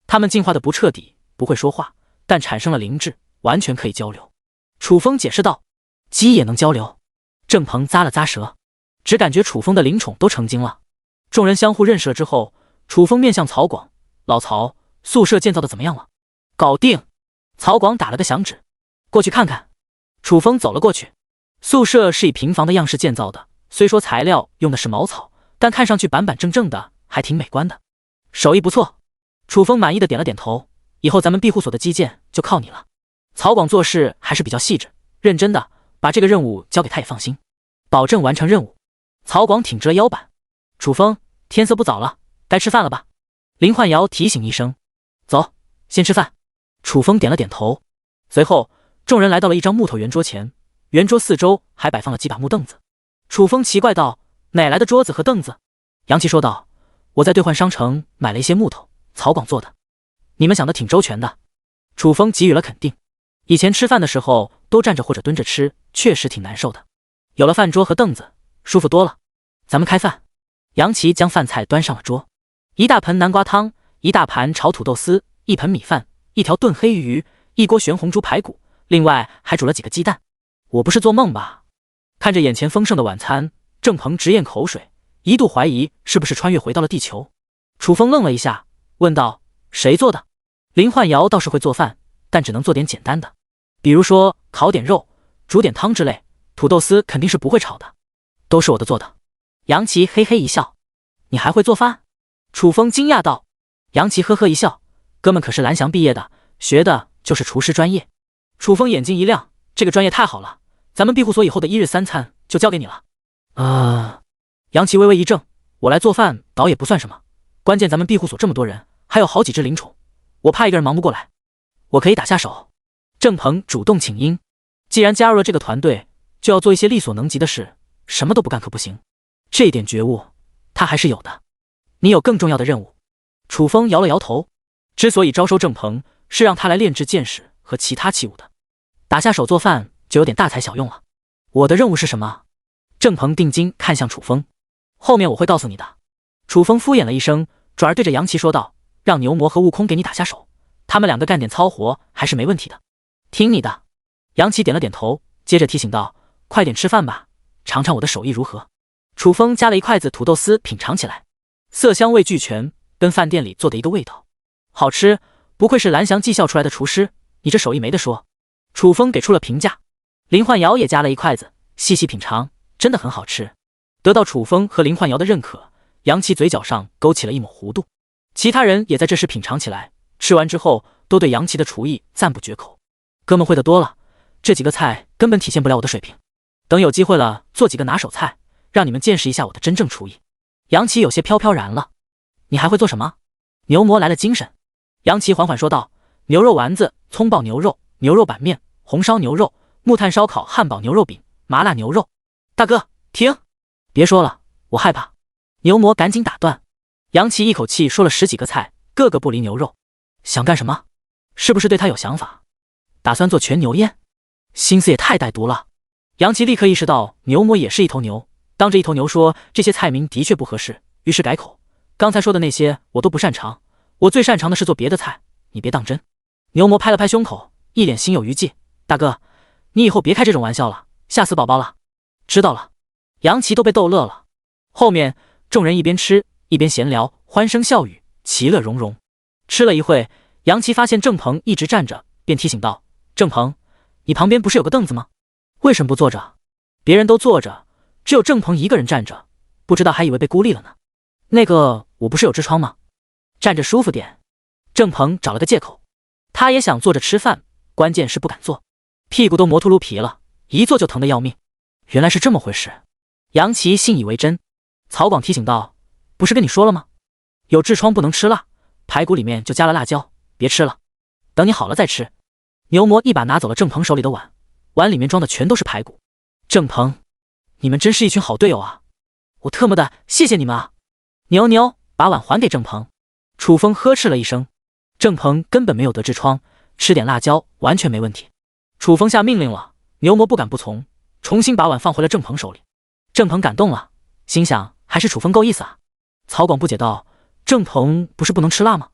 它们进化的不彻底，不会说话，但产生了灵智，完全可以交流。楚风解释道：鸡也能交流。郑鹏咂了咂舌，只感觉楚风的灵宠都成精了。众人相互认识了之后，楚风面向曹广：老曹，宿舍建造的怎么样了？搞定。曹广打了个响指，过去看看。楚风走了过去。宿舍是以平房的样式建造的，虽说材料用的是茅草，但看上去板板正正的，还挺美观的。手艺不错。楚风满意的点了点头，以后咱们庇护所的基建就靠你了。曹广做事还是比较细致认真的，把这个任务交给他也放心，保证完成任务。曹广挺直了腰板。楚风，天色不早了，该吃饭了吧？林焕瑶提醒一声。走，先吃饭。楚风点了点头。随后众人来到了一张木头圆桌前，圆桌四周还摆放了几把木凳子。楚风奇怪道：哪来的桌子和凳子？杨琪说道：我在兑换商城买了一些木头，曹广做的。你们想的挺周全的。楚风给予了肯定。以前吃饭的时候都站着或者蹲着吃，确实挺难受的，有了饭桌和凳子，舒服多了。咱们开饭。杨琪将饭菜端上了桌，一大盆南瓜汤，一大盘炒土豆丝，一盆米饭，一条炖黑鱼，一锅悬红猪排骨，另外还煮了几个鸡蛋。我不是做梦吧？看着眼前丰盛的晚餐，郑鹏直咽口水，一度怀疑是不是穿越回到了地球。楚风愣了一下，问道：谁做的？林焕瑶倒是会做饭，但只能做点简单的，比如说烤点肉，煮点汤之类，土豆丝肯定是不会炒的，都是我的做的。杨琪嘿嘿一笑。你还会做饭？楚风惊讶道。杨琪呵呵一笑，哥们可是蓝翔毕业的，学的就是厨师专业。楚风眼睛一亮，这个专业太好了，咱们庇护所以后的一日三餐就交给你了。杨琪微微一怔，我来做饭倒也不算什么，关键咱们庇护所这么多人，还有好几只灵宠，我怕一个人忙不过来，我可以打下手。郑鹏主动请缨，既然加入了这个团队，就要做一些力所能及的事，什么都不干可不行。这一点觉悟他还是有的。你有更重要的任务。楚风摇了摇头，之所以招收郑鹏，是让他来炼制剑矢和其他器物的，打下手做饭就有点大材小用了。我的任务是什么？郑鹏定睛看向楚风，后面我会告诉你的。楚风敷衍了一声，转而对着杨琪说道：让牛魔和悟空给你打下手，他们两个干点糙活还是没问题的。听你的。杨琪点了点头，接着提醒道：快点吃饭吧，尝尝我的手艺如何。楚风夹了一筷子土豆丝品尝起来，色香味俱全，跟饭店里做的一个味道。好吃，不愧是蓝翔技校出来的厨师，你这手艺没得说。楚风给出了评价。林焕瑶也夹了一筷子，细细品尝，真的很好吃。得到楚风和林焕瑶的认可，杨琪嘴角上勾起了一抹弧度。其他人也在这时品尝起来，吃完之后都对杨琪的厨艺赞不绝口。哥们会的多了，这几个菜根本体现不了我的水平，等有机会了做几个拿手菜，让你们见识一下我的真正厨艺。杨琪有些飘飘然了。你还会做什么？牛魔来了精神。杨琪缓缓说道：牛肉丸子、葱爆牛肉、牛肉板面、红烧牛肉、木炭烧烤、汉堡牛肉饼、麻辣牛肉。大哥，停！别说了，我害怕。牛魔赶紧打断。杨琪一口气说了10几个菜，个个不离牛肉。想干什么？是不是对他有想法？打算做全牛宴？心思也太歹毒了。杨琪立刻意识到牛魔也是一头牛，当着一头牛说这些菜名的确不合适，于是改口：刚才说的那些我都不擅长，我最擅长的是做别的菜，你别当真。牛魔拍了拍胸口，一脸心有余悸：大哥，你以后别开这种玩笑了，吓死宝宝了。知道了。杨琪都被逗乐了。后面众人一边吃一边闲聊，欢声笑语，其乐融融。吃了一会，杨琪发现郑鹏一直站着，便提醒道：郑鹏，你旁边不是有个凳子吗？为什么不坐着？别人都坐着，只有郑鹏一个人站着，不知道还以为被孤立了呢。那个，我不是有痔疮吗？站着舒服点。郑鹏找了个借口，他也想坐着吃饭，关键是不敢坐，屁股都磨秃噜皮了，一坐就疼得要命。原来是这么回事。杨琪信以为真。曹广提醒道：不是跟你说了吗？有痔疮不能吃辣，排骨里面就加了辣椒，别吃了，等你好了再吃。牛魔一把拿走了郑鹏手里的碗，碗里面装的全都是排骨。郑鹏，你们真是一群好队友啊！我特么的谢谢你们啊！牛，把碗还给郑鹏。楚风呵斥了一声。郑鹏根本没有得痔疮，吃点辣椒完全没问题。楚风下命令了，牛魔不敢不从，重新把碗放回了郑鹏手里。郑鹏感动了，心想还是楚风够意思啊。曹广不解道：郑鹏不是不能吃辣吗？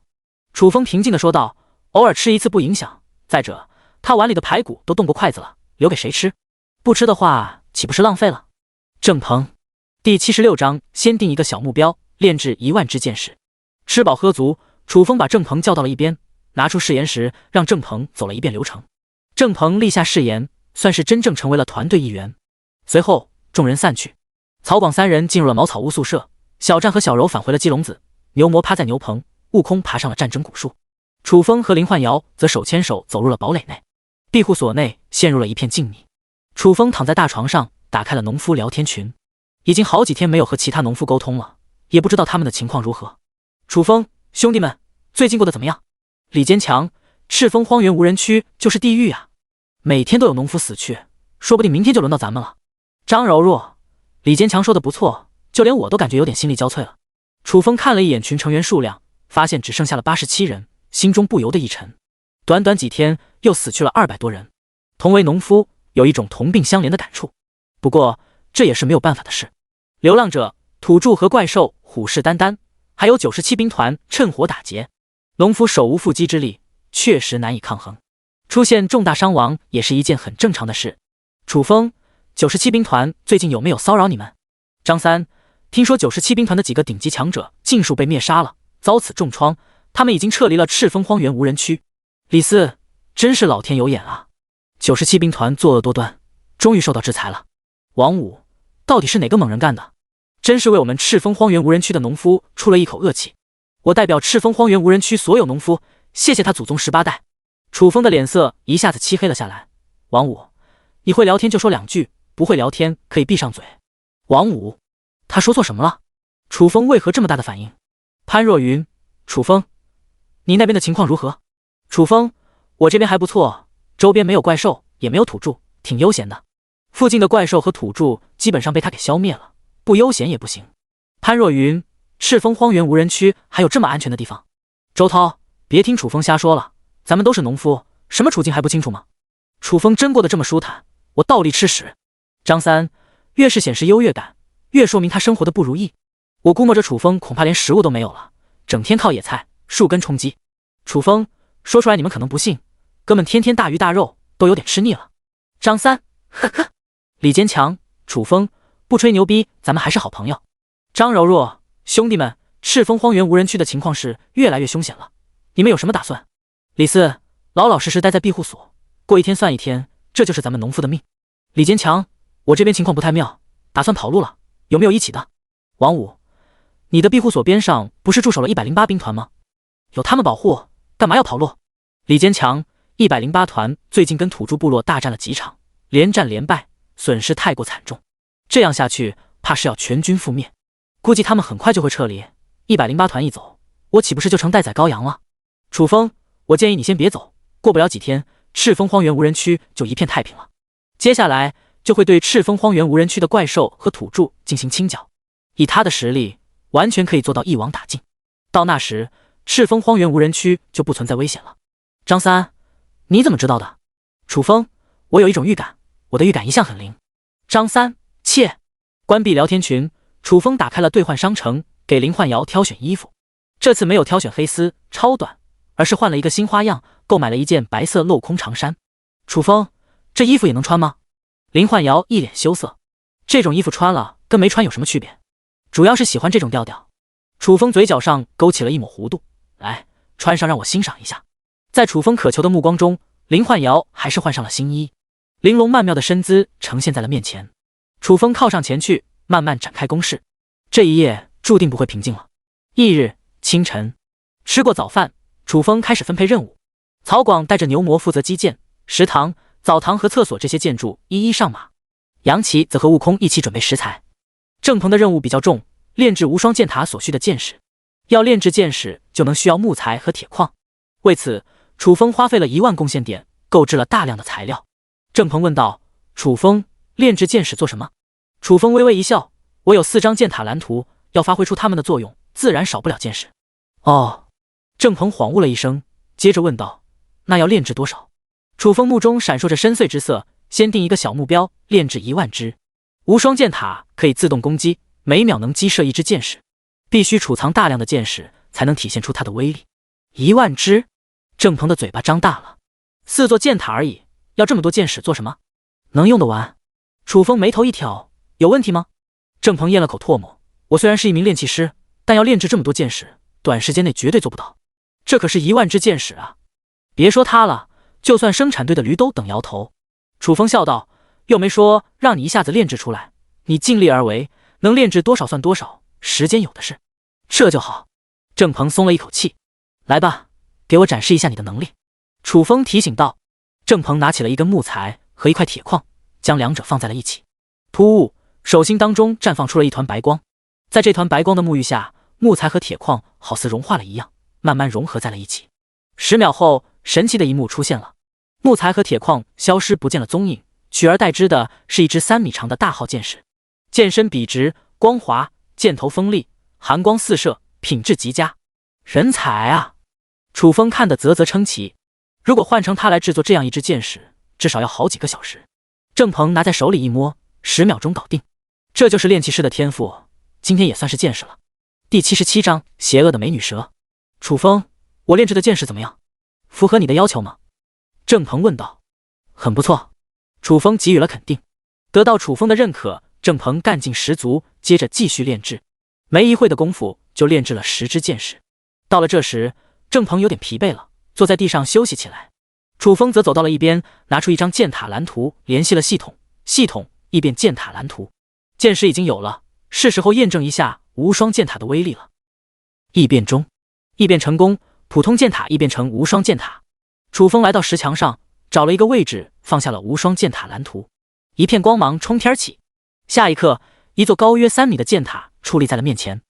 楚风平静地说道：偶尔吃一次不影响，再者他碗里的排骨都动过筷子了，留给谁吃？不吃的话岂不是浪费了？郑鹏第76章先定一个小目标，炼制1万支剑士。吃饱喝足，楚风把郑鹏叫到了一边，拿出誓言时让郑鹏走了一遍流程。郑鹏立下誓言，算是真正成为了团队一员。随后众人散去，曹广3人进入了茅草屋宿舍，小战和小柔返回了鸡笼子，牛魔趴在牛棚，悟空爬上了战争古树，楚风和林焕瑶则手牵手走入了堡垒内。庇护所内陷入了一片静谧。楚风躺在大床上，打开了农夫聊天群，已经好几天没有和其他农夫沟通了，也不知道他们的情况如何。楚风，兄弟们最近过得怎么样？李坚强，赤峰荒原无人区就是地狱啊，每天都有农夫死去，说不定明天就轮到咱们了。张柔弱，李坚强说的不错，就连我都感觉有点心力交瘁了。楚风看了一眼群成员数量，发现只剩下了87人，心中不由得一沉。短短几天又死去了200多人，同为农夫，有一种同病相怜的感触。不过这也是没有办法的事。流浪者、土著和怪兽虎视眈眈，还有97兵团趁火打劫，农夫手无缚鸡之力，确实难以抗衡。出现重大伤亡也是一件很正常的事。楚风，97兵团最近有没有骚扰你们？张三，听说97兵团的几个顶级强者尽数被灭杀了，遭此重创，他们已经撤离了赤峰荒原无人区。李四，真是老天有眼啊！97兵团作恶多端，终于受到制裁了。王五，到底是哪个猛人干的？真是为我们赤峰荒原无人区的农夫出了一口恶气。我代表赤峰荒原无人区所有农夫，谢谢他祖宗18代。楚风的脸色一下子漆黑了下来。王五，你会聊天就说2句，不会聊天可以闭上嘴。王五，他说错什么了？楚风为何这么大的反应？潘若云，楚风，你那边的情况如何？楚风，我这边还不错，周边没有怪兽，也没有土著，挺悠闲的。附近的怪兽和土著基本上被他给消灭了，不悠闲也不行。潘若云，赤峰荒原无人区还有这么安全的地方？周涛，别听楚风瞎说了，咱们都是农夫，什么处境还不清楚吗？楚风真过得这么舒坦，我倒立吃屎。张三，越是显示优越感，越说明他生活的不如意。我估摸着楚风恐怕连食物都没有了，整天靠野菜、树根充饥。楚风，说出来你们可能不信，哥们天天大鱼大肉，都有点吃腻了。张三，呵呵。李坚强，楚风，不吹牛逼，咱们还是好朋友。张柔弱，兄弟们，赤峰荒原无人区的情况是越来越凶险了，你们有什么打算？李四，老老实实待在庇护所，过一天算一天，这就是咱们农夫的命。李坚强，我这边情况不太妙，打算跑路了，有没有一起的？王五，你的庇护所边上不是驻守了108兵团吗？有他们保护，干嘛要跑路？李坚强，108团最近跟土著部落大战了几场，连战连败，损失太过惨重，这样下去怕是要全军覆灭，估计他们很快就会撤离。108团一走，我岂不是就成待宰羔羊了？楚风，我建议你先别走，过不了几天，赤峰荒原无人区就一片太平了。接下来就会对赤峰荒原无人区的怪兽和土著进行清剿，以他的实力，完全可以做到一网打尽。到那时，赤峰荒原无人区就不存在危险了。张三，你怎么知道的？楚风，我有一种预感，我的预感一向很灵。张三，切！关闭聊天群，楚风打开了兑换商城，给林焕瑶挑选衣服。这次没有挑选黑丝超短，而是换了一个新花样，购买了一件白色镂空长衫。楚风，这衣服也能穿吗？林焕瑶一脸羞涩，这种衣服穿了跟没穿有什么区别？主要是喜欢这种调调。楚风嘴角上勾起了一抹弧度，来，穿上让我欣赏一下。在楚风渴求的目光中，林焕瑶还是换上了新衣，玲珑曼妙的身姿呈现在了面前。楚风靠上前去，慢慢展开攻势。这一夜注定不会平静了。翌日清晨，吃过早饭，楚风开始分配任务。曹广带着牛魔负责基建、食堂、澡堂和厕所这些建筑一一上马，杨奇则和悟空一起准备食材。郑鹏的任务比较重，炼制无双剑塔所需的剑矢。要炼制剑矢，就能需要木材和铁矿。为此，楚风花费了1万贡献点，购置了大量的材料。郑鹏问道：“楚风，炼制剑矢做什么？”楚风微微一笑：“我有4张剑塔蓝图，要发挥出它们的作用，自然少不了剑矢。”哦。郑鹏恍悟了一声，接着问道：“那要炼制多少？”楚风目中闪烁着深邃之色，先定一个小目标，炼制1万只。无双剑塔可以自动攻击，每秒能击射1只剑矢，必须储藏大量的剑矢，才能体现出它的威力。1万只，郑鹏的嘴巴张大了。4座剑塔而已，要这么多剑矢做什么？能用得完？楚风眉头一挑：“有问题吗？”郑鹏咽了口唾沫：“我虽然是一名炼器师，但要炼制这么多剑矢，短时间内绝对做不到。这可是1万只剑矢啊！”别说他了，就算生产队的驴都等摇头。楚风笑道：“又没说让你一下子炼制出来，你尽力而为，能炼制多少算多少，时间有的是。”这就好。郑鹏松了一口气：“来吧，给我展示一下你的能力。”楚风提醒道。郑鹏拿起了一根木材和一块铁矿，将两者放在了一起。突兀，手心当中绽放出了一团白光，在这团白光的沐浴下，木材和铁矿好似融化了一样，慢慢融合在了一起。10秒后，神奇的一幕出现了，木材和铁矿消失不见了踪影，取而代之的是一支3米长的大号剑矢，剑身笔直光滑，剑头锋利，寒光四射，品质极佳。人才啊！楚风看得啧啧称奇，如果换成他来制作这样一支剑矢，至少要好几个小时。郑鹏拿在手里一摸，10秒钟搞定。这就是炼器师的天赋，今天也算是见识了。第77章邪恶的美女蛇。楚风，我炼制的剑矢怎么样？符合你的要求吗？郑鹏问道。很不错。楚风给予了肯定。得到楚风的认可，郑鹏干劲十足，接着继续炼制。没一会的功夫就炼制了10支剑矢。到了这时，郑鹏有点疲惫了，坐在地上休息起来。楚风则走到了一边，拿出一张剑塔蓝图，联系了系统。系统异变剑塔蓝图，剑矢已经有了，是时候验证一下无双剑塔的威力了。异变中，异变成功，普通剑塔异变成无双剑塔。楚风来到石墙上，找了一个位置，放下了无双剑塔蓝图。一片光芒冲天起，下一刻，一座高约3米的剑塔矗立在了面前。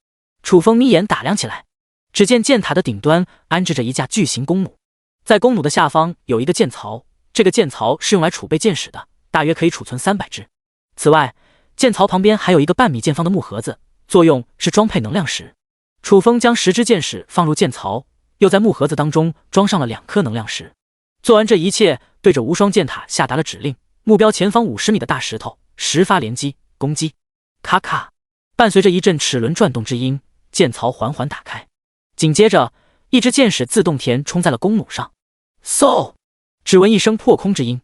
楚风眯眼打量起来，只见剑塔的顶端安置着一架巨型弓弩，在弓弩的下方有一个剑槽，这个剑槽是用来储备剑矢的，大约可以储存300支。此外，剑槽旁边还有一个半米见方的木盒子，作用是装配能量石。楚风将10支剑矢放入剑槽，又在木盒子当中装上了2颗能量石。做完这一切，对着无双剑塔下达了指令，目标前方50米的大石头，10发连击，攻击！咔咔，伴随着一阵齿轮转动之音，剑槽缓缓打开。紧接着，一支剑矢自动填充在了弓弩上。嗖！只闻一声破空之音，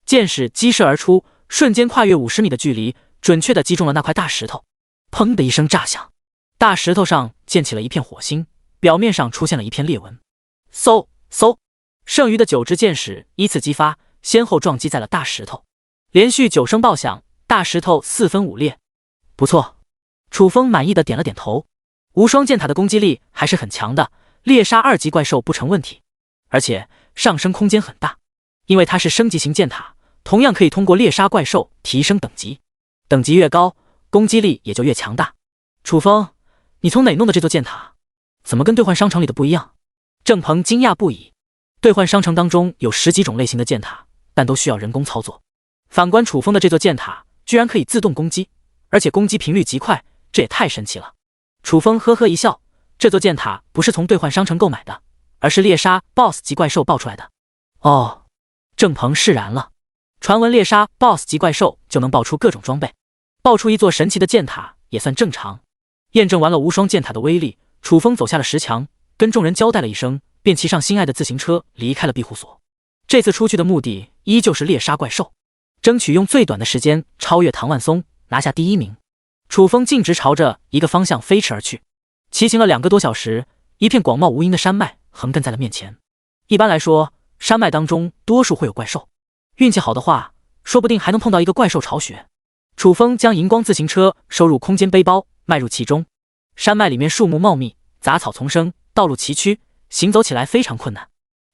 剑矢激射而出，瞬间跨越50米的距离，准确地击中了那块大石头。砰的一声炸响，大石头上溅起了一片火星，表面上出现了一片裂纹。嗖嗖，剩余的9支剑矢依次激发，先后撞击在了大石头，连续9声爆响，大石头4分5裂。不错，楚风满意的点了点头。无双剑塔的攻击力还是很强的，猎杀2级怪兽不成问题，而且上升空间很大，因为它是升级型剑塔，同样可以通过猎杀怪兽提升等级，等级越高，攻击力也就越强大。楚风，你从哪弄的这座剑塔？怎么跟兑换商城里的不一样？郑鹏惊讶不已。兑换商城当中有10几种类型的剑塔，但都需要人工操作。反观楚风的这座剑塔，居然可以自动攻击，而且攻击频率极快，这也太神奇了。楚风呵呵一笑，这座剑塔不是从兑换商城购买的，而是猎杀 BOSS 级怪兽爆出来的。哦，郑鹏释然了。传闻猎杀 BOSS 级怪兽就能爆出各种装备，爆出一座神奇的剑塔也算正常。验证完了无双剑塔的威力，楚风走下了石墙，跟众人交代了一声，便骑上心爱的自行车离开了庇护所。这次出去的目的依旧是猎杀怪兽，争取用最短的时间超越唐万松，拿下第1名。楚风径直朝着一个方向飞驰而去，骑行了2个多小时，一片广袤无垠的山脉横亘在了面前。一般来说，山脉当中多数会有怪兽，运气好的话，说不定还能碰到一个怪兽巢穴。楚风将荧光自行车收入空间背包，迈入其中。山脉里面树木茂密，杂草丛生，道路崎岖，行走起来非常困难。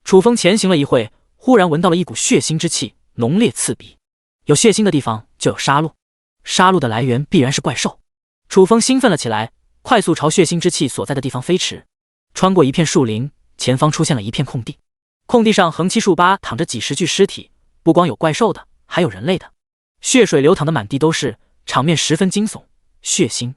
楚风前行了一会，忽然闻到了一股血腥之气，浓烈刺鼻。有血腥的地方就有杀戮，杀戮的来源必然是怪兽。楚风兴奋了起来，快速朝血腥之气所在的地方飞驰。穿过一片树林，前方出现了一片空地，空地上横七竖八躺着几十具尸体，不光有怪兽的，还有人类的，血水流淌的满地都是，场面十分惊悚血腥。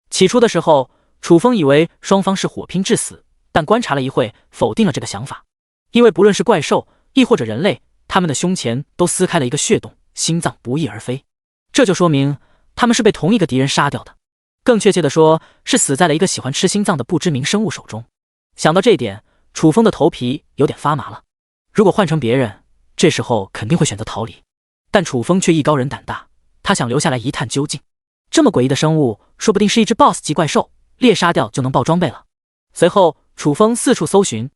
起初的时候，楚风以为双方是火拼致死，但观察了一会，否定了这个想法。因为不论是怪兽亦或者人类，他们的胸前都撕开了一个血洞，心脏不翼而飞，这就说明他们是被同一个敌人杀掉的，更确切的说，是死在了一个喜欢吃心脏的不知名生物手中。想到这一点，楚风的头皮有点发麻了。如果换成别人，这时候肯定会选择逃离，但楚风却艺高人胆大，他想留下来一探究竟。这么诡异的生物，说不定是一只 BOSS 级怪兽，猎杀掉就能爆装备了。随后，楚风四处搜寻，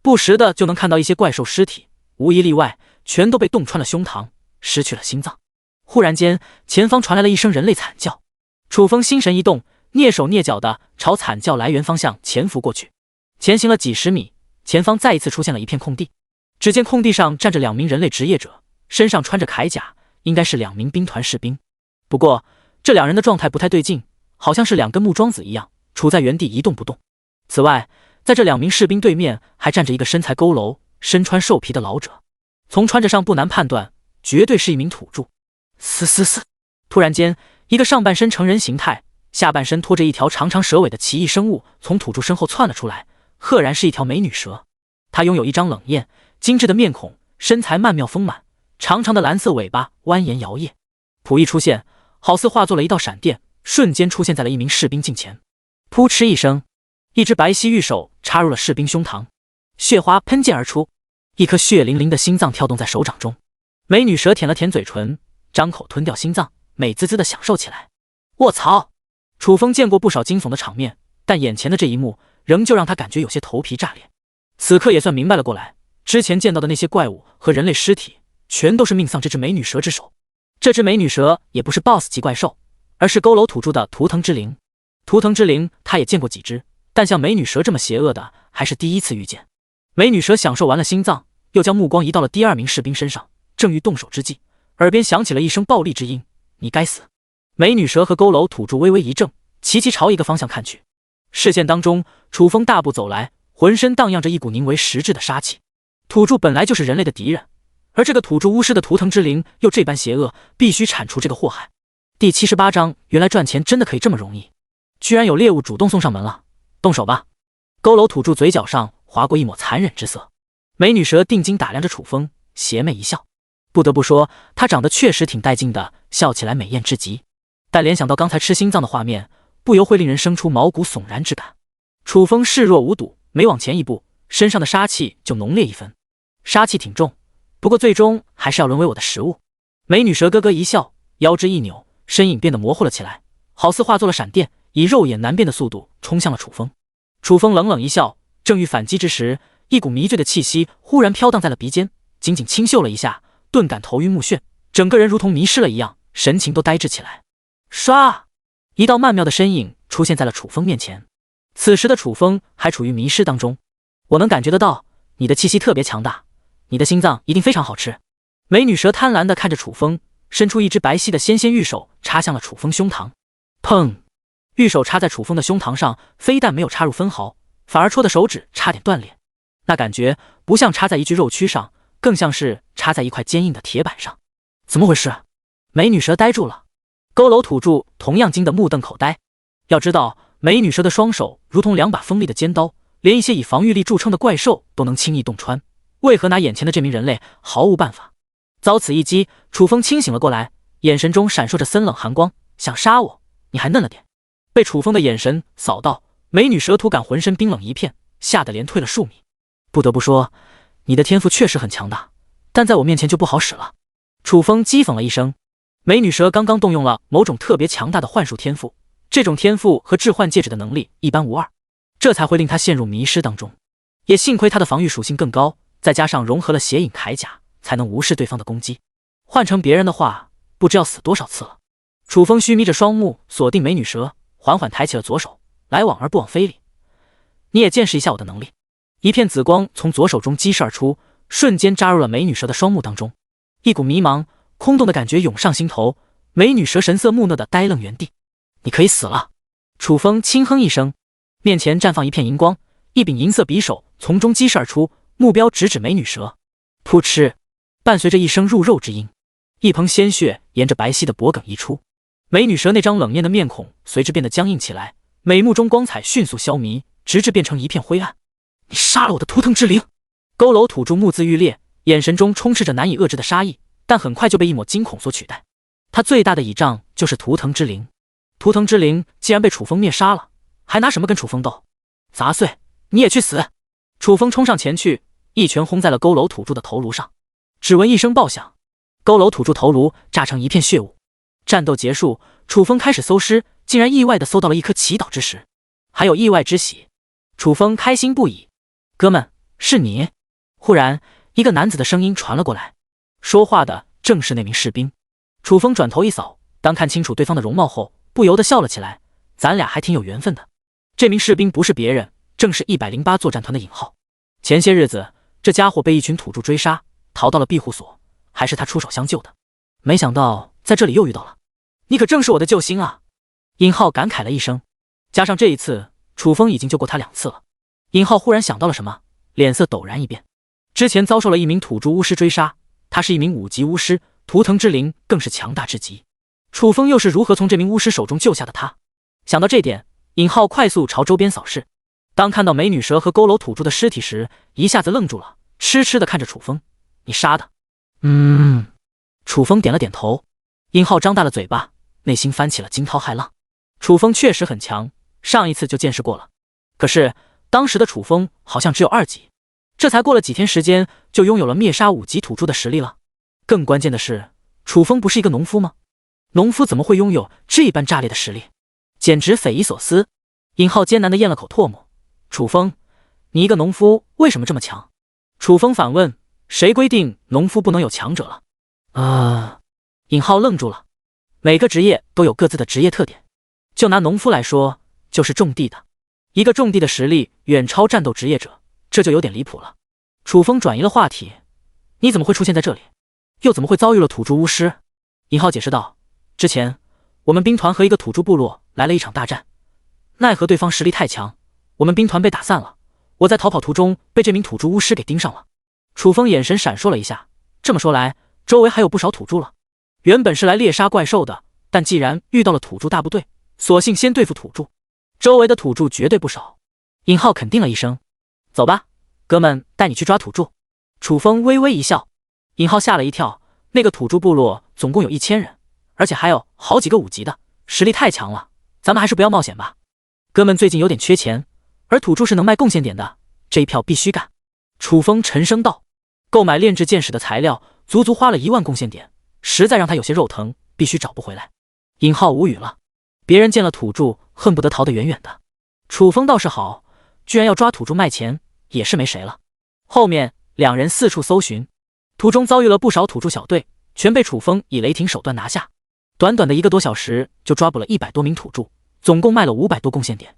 不时的就能看到一些怪兽尸体，无一例外，全都被洞穿了胸膛，失去了心脏。忽然间，前方传来了一声人类惨叫，楚风心神一动，蹑手蹑脚的朝惨叫来源方向潜伏过去。前行了几十米，前方再一次出现了一片空地，只见空地上站着2名人类职业者，身上穿着铠甲，应该是2名兵团士兵。不过这2人的状态不太对劲，好像是2根木桩子一样，处在原地一动不动。此外，在这2名士兵对面还站着一个身材佝偻、身穿兽皮的老者，从穿着上不难判断，绝对是一名土著。嘶！突然间，一个上半身成人形态，下半身拖着一条长长蛇尾的奇异生物从土著身后窜了出来，赫然是一条美女蛇。她拥有一张冷艳精致的面孔，身材曼妙丰满，长长的蓝色尾巴蜿蜒摇曳，甫一出现，好似化作了一道闪电，瞬间出现在了一名士兵近前。噗嗤一声，一只白皙玉手插入了士兵胸膛，血花喷溅而出，一颗血淋淋的心脏跳动在手掌中。美女蛇舔了舔嘴唇，张口吞掉心脏，美滋滋的享受起来。卧槽！楚风见过不少惊悚的场面，但眼前的这一幕仍旧让他感觉有些头皮炸裂。此刻也算明白了过来，之前见到的那些怪物和人类尸体，全都是命丧这只美女蛇之手。这只美女蛇也不是 BOSS 级怪兽，而是佝偻土著的图腾之灵。图腾之灵他也见过几只，但像美女蛇这么邪恶的，还是第一次遇见。美女蛇享受完了心脏，又将目光移到了第2名士兵身上，正欲动手之际，耳边响起了一声暴戾之音：“你该死！”美女蛇和佝偻土著微微一怔，齐齐朝一个方向看去。视线当中，楚风大步走来，浑身荡漾着一股凝为实质的杀气。土著本来就是人类的敌人，而这个土著巫师的图腾之灵又这般邪恶，必须铲除这个祸害。第78章，原来赚钱真的可以这么容易，居然有猎物主动送上门了，动手吧！佝偻土著嘴角上划过一抹残忍之色。美女蛇定睛打量着楚风，邪魅一笑。不得不说，她长得确实挺带劲的，笑起来美艳至极。但联想到刚才吃心脏的画面，不由会令人生出毛骨悚然之感。楚风视若无睹，每往前一步，身上的杀气就浓烈一分。杀气挺重，不过最终还是要沦为我的食物。美女蛇咯咯一笑，腰肢一扭，身影变得模糊了起来，好似化作了闪电，以肉眼难辨的速度冲向了楚风。楚风冷冷一笑，正欲反击之时，一股迷醉的气息忽然飘荡在了鼻尖，仅仅轻嗅了一下，顿感头晕目眩，整个人如同迷失了一样，神情都呆滞起来。唰！一道曼妙的身影出现在了楚风面前。此时的楚风还处于迷失当中。我能感觉得到，你的气息特别强大，你的心脏一定非常好吃。美女蛇贪婪地看着楚风，伸出一只白皙的纤纤玉手插向了楚风胸膛。砰！玉手插在楚风的胸膛上，非但没有插入分毫，反而戳的手指差点断裂。那感觉不像插在一具肉躯上，更像是插在一块坚硬的铁板上。怎么回事？美女蛇呆住了。佝偻土著同样惊得目瞪口呆。要知道，美女蛇的双手如同2把锋利的尖刀，连一些以防御力著称的怪兽都能轻易洞穿，为何拿眼前的这名人类毫无办法？遭此一击，楚风清醒了过来，眼神中闪烁着森冷寒光。想杀我，你还嫩了点。被楚风的眼神扫到，美女蛇突感浑身冰冷一片，吓得连退了数米。不得不说，你的天赋确实很强大，但在我面前就不好使了。楚风讥讽了一声。美女蛇刚刚动用了某种特别强大的幻术天赋，这种天赋和置换戒指的能力一般无二，这才会令她陷入迷失当中。也幸亏她的防御属性更高，再加上融合了邪影铠甲，才能无视对方的攻击。换成别人的话，不知要死多少次了。楚风虚眯着双目，锁定美女蛇，缓缓抬起了左手，来往而不往非礼。你也见识一下我的能力。一片紫光从左手中激射而出，瞬间扎入了美女蛇的双目当中，一股迷茫空洞的感觉涌上心头，美女蛇神色木讷的呆愣原地。你可以死了。楚风轻哼一声，面前绽放一片银光，一柄银色匕首从中激射而出，目标直指美女蛇。噗嗤，伴随着一声入肉之音，一捧鲜血沿着白皙的脖颈溢出，美女蛇那张冷艳的面孔随之变得僵硬起来，美目中光彩迅速消弭，直至变成一片灰暗。你杀了我的图腾之灵！佝偻土著目眦欲裂，眼神中充斥着难以遏制的杀意，但很快就被一抹惊恐所取代。他最大的倚仗就是图腾之灵，图腾之灵既然被楚风灭杀了，还拿什么跟楚风斗？杂碎，你也去死！楚风冲上前去，一拳轰在了佝偻土著的头颅上，只闻一声爆响，佝偻土著头颅炸成一片血雾。战斗结束，楚风开始搜尸，竟然意外地搜到了一颗祈祷之石，还有意外之喜。楚风开心不已。哥们，是你？忽然，一个男子的声音传了过来，说话的正是那名士兵。楚风转头一扫，当看清楚对方的容貌后，不由得笑了起来。咱俩还挺有缘分的。这名士兵不是别人，正是108作战团的尹浩。前些日子，这家伙被一群土著追杀，逃到了庇护所，还是他出手相救的。没想到在这里又遇到了，你可正是我的救星啊！尹浩感慨了一声。加上这一次，楚风已经救过他2次了。尹浩忽然想到了什么，脸色陡然一变。之前遭受了一名土著巫师追杀，他是一名5级巫师，图腾之灵更是强大至极。楚风又是如何从这名巫师手中救下的他？想到这点，尹浩快速朝周边扫视。当看到美女蛇和佝偻土著的尸体时，一下子愣住了，痴痴地看着楚风。你杀的？楚风点了点头。尹浩张大了嘴巴，内心翻起了惊涛骇浪。楚风确实很强，上一次就见识过了。可是当时的楚风好像只有2级，这才过了几天时间，就拥有了灭杀5级土著的实力了。更关键的是，楚风不是一个农夫吗？农夫怎么会拥有这般炸裂的实力？简直匪夷所思。尹浩艰难地咽了口唾沫。楚风，你一个农夫为什么这么强？楚风反问，谁规定农夫不能有强者了？尹浩愣住了。每个职业都有各自的职业特点，就拿农夫来说，就是种地的。一个种地的实力远超战斗职业者，这就有点离谱了。楚风转移了话题，你怎么会出现在这里？又怎么会遭遇了土著巫师？尹浩解释道，之前我们兵团和一个土著部落来了一场大战，奈何对方实力太强，我们兵团被打散了。我在逃跑途中被这名土著巫师给盯上了。楚风眼神闪烁了一下，这么说来，周围还有不少土著了。原本是来猎杀怪兽的，但既然遇到了土著大部队，索性先对付土著。周围的土著绝对不少。尹浩肯定了一声，走吧，哥们带你去抓土著。楚风微微一笑。尹浩吓了一跳，那个土著部落总共有1000人，而且还有好几个5级的，实力太强了，咱们还是不要冒险吧。哥们最近有点缺钱，而土著是能卖贡献点的，这一票必须干。楚风沉声道。购买炼制剑矢的材料足足花了1万贡献点，实在让他有些肉疼，必须找不回来。尹浩无语了，别人见了土著恨不得逃得远远的，楚风倒是好，居然要抓土著卖钱，也是没谁了。后面2人四处搜寻，途中遭遇了不少土著小队，全被楚风以雷霆手段拿下。短短的1个多小时就抓捕了100多名土著，总共卖了500多贡献点。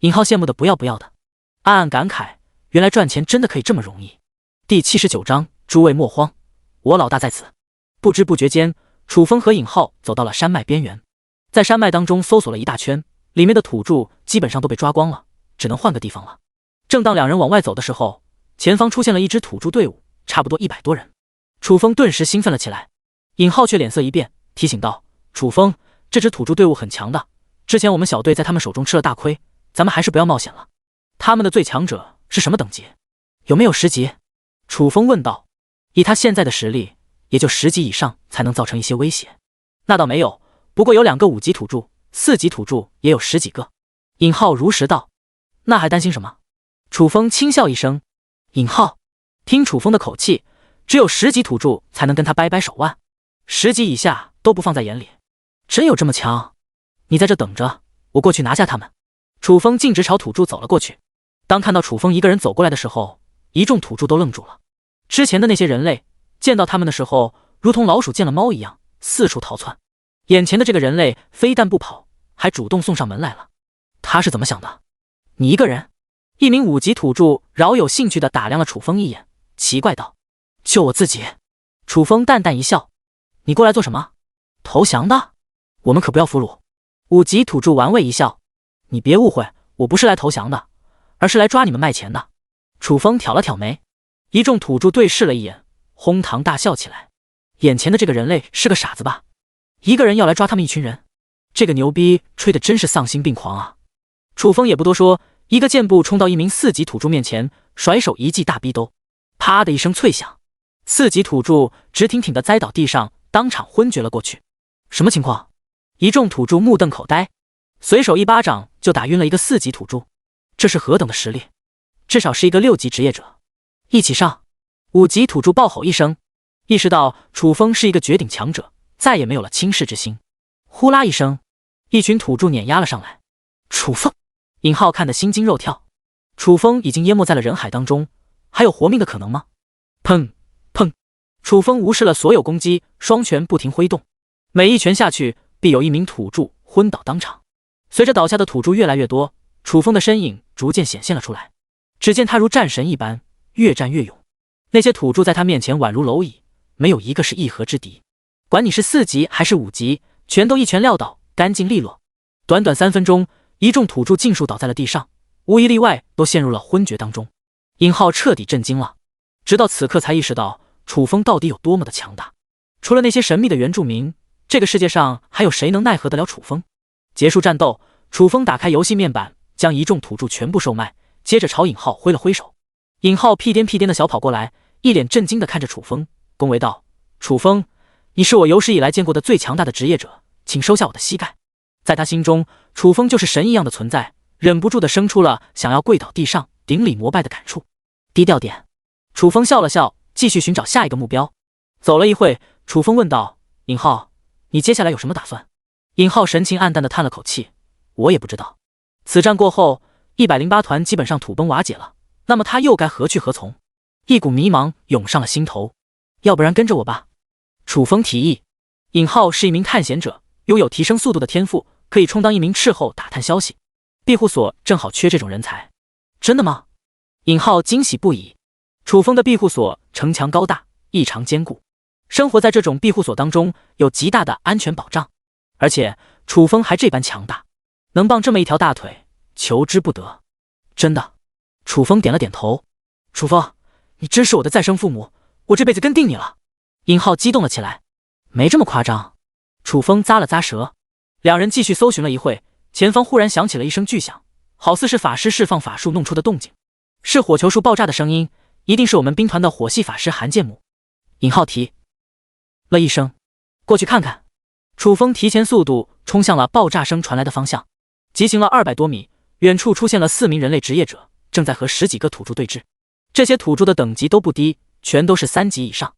尹浩羡慕的不要不要的，暗暗感慨，原来赚钱真的可以这么容易。第79章，诸位莫慌，我老大在此。不知不觉间，楚风和尹浩走到了山脉边缘，在山脉当中搜索了一大圈，里面的土著基本上都被抓光了，只能换个地方了。正当2人往外走的时候，前方出现了一支土著队伍，差不多100多人。楚风顿时兴奋了起来，尹浩却脸色一变，提醒道，楚风，这支土著队伍很强的，之前我们小队在他们手中吃了大亏，咱们还是不要冒险了。他们的最强者是什么等级？有没有10级？楚风问道。以他现在的实力，也就10级以上才能造成一些威胁。那倒没有，不过有2个5级土著，4级土著也有10几个。尹浩如实道。那还担心什么？楚风轻笑一声。尹浩听楚风的口气，只有10级土著才能跟他掰掰手腕，10级以下都不放在眼里。真有这么强？你在这等着，我过去拿下他们。楚风径直朝土著走了过去。当看到楚风一个人走过来的时候，一众土著都愣住了。之前的那些人类见到他们的时候，如同老鼠见了猫一样，四处逃窜。眼前的这个人类非但不跑，还主动送上门来了。他是怎么想的？你一个人？一名5级土著饶有兴趣地打量了楚风一眼，奇怪道：就我自己。楚风淡淡一笑：你过来做什么？投降的？我们可不要俘虏。5级土著玩味一笑：你别误会，我不是来投降的，而是来抓你们卖钱的。楚风挑了挑眉：一众土著对视了一眼，哄堂大笑起来。眼前的这个人类是个傻子吧？一个人要来抓他们一群人，这个牛逼吹的真是丧心病狂啊！楚风也不多说，一个箭步冲到一名4级土著面前，甩手一记大逼兜，啪的一声脆响，4级土著直挺挺地栽倒地上，当场昏厥了过去。什么情况？一众土著目瞪口呆，随手一巴掌就打晕了一个4级土著，这是何等的实力？至少是一个6级职业者。一起上！5级土著暴吼一声，意识到楚风是一个绝顶强者，再也没有了轻视之心。呼啦一声，一群土著碾压了上来。楚风，尹浩看得心惊肉跳。楚风已经淹没在了人海当中，还有活命的可能吗？砰砰！楚风无视了所有攻击，双拳不停挥动，每一拳下去，必有一名土著昏倒当场。随着倒下的土著越来越多，楚风的身影逐渐显现了出来。只见他如战神一般，越战越勇。那些土著在他面前宛如蝼蚁，没有一个是一合之敌。管你是4级还是5级，全都一拳撂倒，干净利落。短短3分钟，一众土著尽数倒在了地上，无一例外都陷入了昏厥当中。尹浩彻底震惊了，直到此刻才意识到楚风到底有多么的强大。除了那些神秘的原住民，这个世界上还有谁能奈何得了楚风？结束战斗，楚风打开游戏面板，将一众土著全部售卖，接着朝尹浩挥了挥手。尹浩屁颠屁颠的小跑过来，一脸震惊的看着楚风，恭维道：“楚风，你是我有史以来见过的最强大的职业者，请收下我的膝盖。”在他心中，楚风就是神一样的存在，忍不住的生出了想要跪倒地上顶礼膜拜的感触。低调点。楚风笑了笑，继续寻找下一个目标。走了一会，楚风问道：“尹浩，你接下来有什么打算？”尹浩神情暗淡的叹了口气：“我也不知道。此战过后，108团基本上土崩瓦解了，那么他又该何去何从？”一股迷茫涌上了心头。要不然跟着我吧。楚风提议。尹浩是一名探险者，拥有提升速度的天赋，可以充当一名斥候打探消息。庇护所正好缺这种人才。真的吗？尹浩惊喜不已。楚风的庇护所城墙高大，异常坚固，生活在这种庇护所当中有极大的安全保障。而且楚风还这般强大，能傍这么一条大腿，求之不得。真的。楚风点了点头。楚风，你真是我的再生父母，我这辈子跟定你了。尹浩激动了起来。没这么夸张。楚风咂了咂舌。两人继续搜寻了一会，前方忽然响起了一声巨响，好似是法师释放法术弄出的动静。是火球术爆炸的声音，一定是我们兵团的火系法师韩建姆。尹浩提了一声，过去看看。楚风提前速度冲向了爆炸声传来的方向，急行了200多米，远处出现了4名人类职业者，正在和10几个土著对峙。这些土著的等级都不低，全都是3级以上。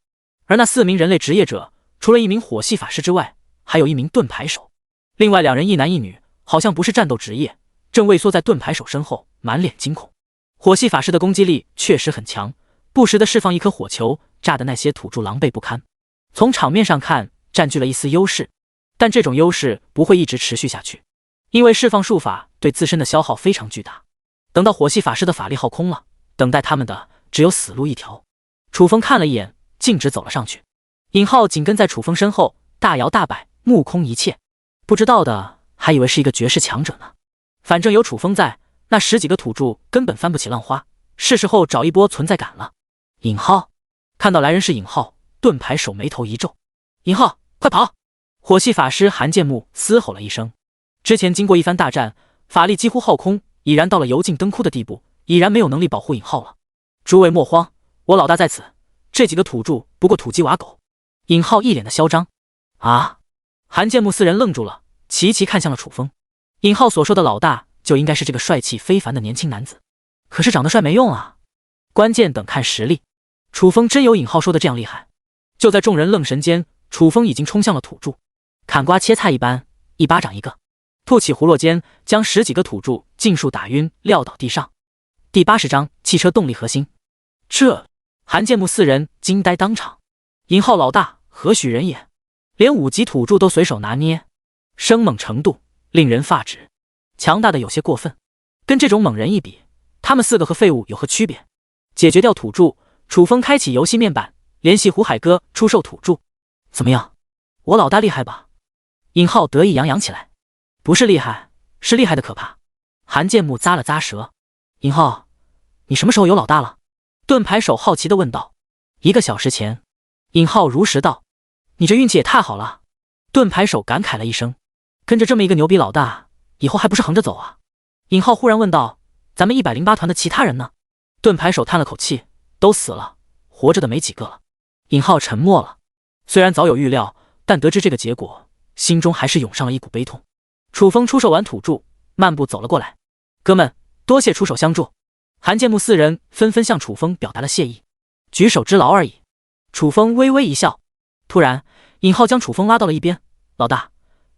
而那4名人类职业者，除了一名火系法师之外，还有一名盾牌手。另外2人一男一女，好像不是战斗职业，正畏缩在盾牌手身后，满脸惊恐。火系法师的攻击力确实很强，不时的释放一颗火球，炸得那些土著狼狈不堪。从场面上看，占据了一丝优势，但这种优势不会一直持续下去，因为释放术法对自身的消耗非常巨大。等到火系法师的法力耗空了，等待他们的只有死路一条。楚风看了一眼，径直走了上去。尹浩紧跟在楚风身后，大摇大摆，目空一切。不知道的还以为是一个绝世强者呢。反正有楚风在，那10几个土著根本翻不起浪花，是时候找一波存在感了。尹浩看到来人是尹浩，盾牌手眉头一皱：“尹浩，快跑！”火系法师韩建木嘶吼了一声。之前经过一番大战，法力几乎耗空，已然到了油尽灯枯的地步，已然没有能力保护尹浩了。诸位莫慌，我老大在此，这几个土著不过土鸡瓦狗。尹浩一脸的嚣张。啊！韩建木4人愣住了，齐齐看向了楚风。尹浩所说的老大就应该是这个帅气非凡的年轻男子，可是长得帅没用啊，关键等看实力。楚风真有尹浩说的这样厉害？就在众人愣神间，楚风已经冲向了土著，砍瓜切菜一般，一巴掌一个，吐起葫芦间将10几个土著尽数打晕，撂倒地上。第80章汽车动力核心。这韩建木4人惊呆当场。尹浩老大何许人也？连5级土著都随手拿捏，生猛程度令人发指，强大的有些过分。跟这种猛人一比，他们4个和废物有何区别？解决掉土著，楚风开启游戏面板，联系胡海哥出售土著。怎么样？我老大厉害吧？尹浩得意洋洋起来。不是厉害，是厉害的可怕。韩建木咂了咂舌。尹浩，你什么时候有老大了？盾牌手好奇地问道。1个小时前，尹浩如实道。你这运气也太好了。盾牌手感慨了一声，跟着这么一个牛逼老大，以后还不是横着走啊？尹浩忽然问道，咱们108团的其他人呢？盾牌手叹了口气，都死了，活着的没几个了。尹浩沉默了，虽然早有预料，但得知这个结果，心中还是涌上了一股悲痛。楚风出手挽土柱，漫步走了过来。哥们，多谢出手相助。韩建木4人纷纷向楚风表达了谢意。举手之劳而已。楚风微微一笑。突然，尹浩将楚风拉到了一边。老大，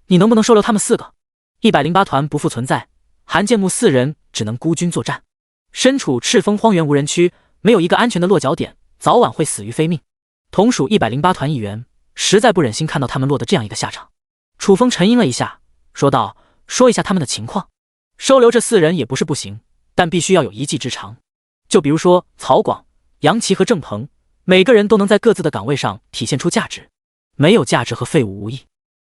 你能不能收留他们4个？108团不复存在，韩建木4人只能孤军作战。身处赤峰荒原无人区，没有一个安全的落脚点，早晚会死于非命。同属108团一员，实在不忍心看到他们落得这样一个下场。楚风沉吟了一下，说道：说一下他们的情况。收留这4人也不是不行，但必须要有一技之长。就比如说曹广、杨奇和郑鹏，每个人都能在各自的岗位上体现出价值，没有价值和废物无异。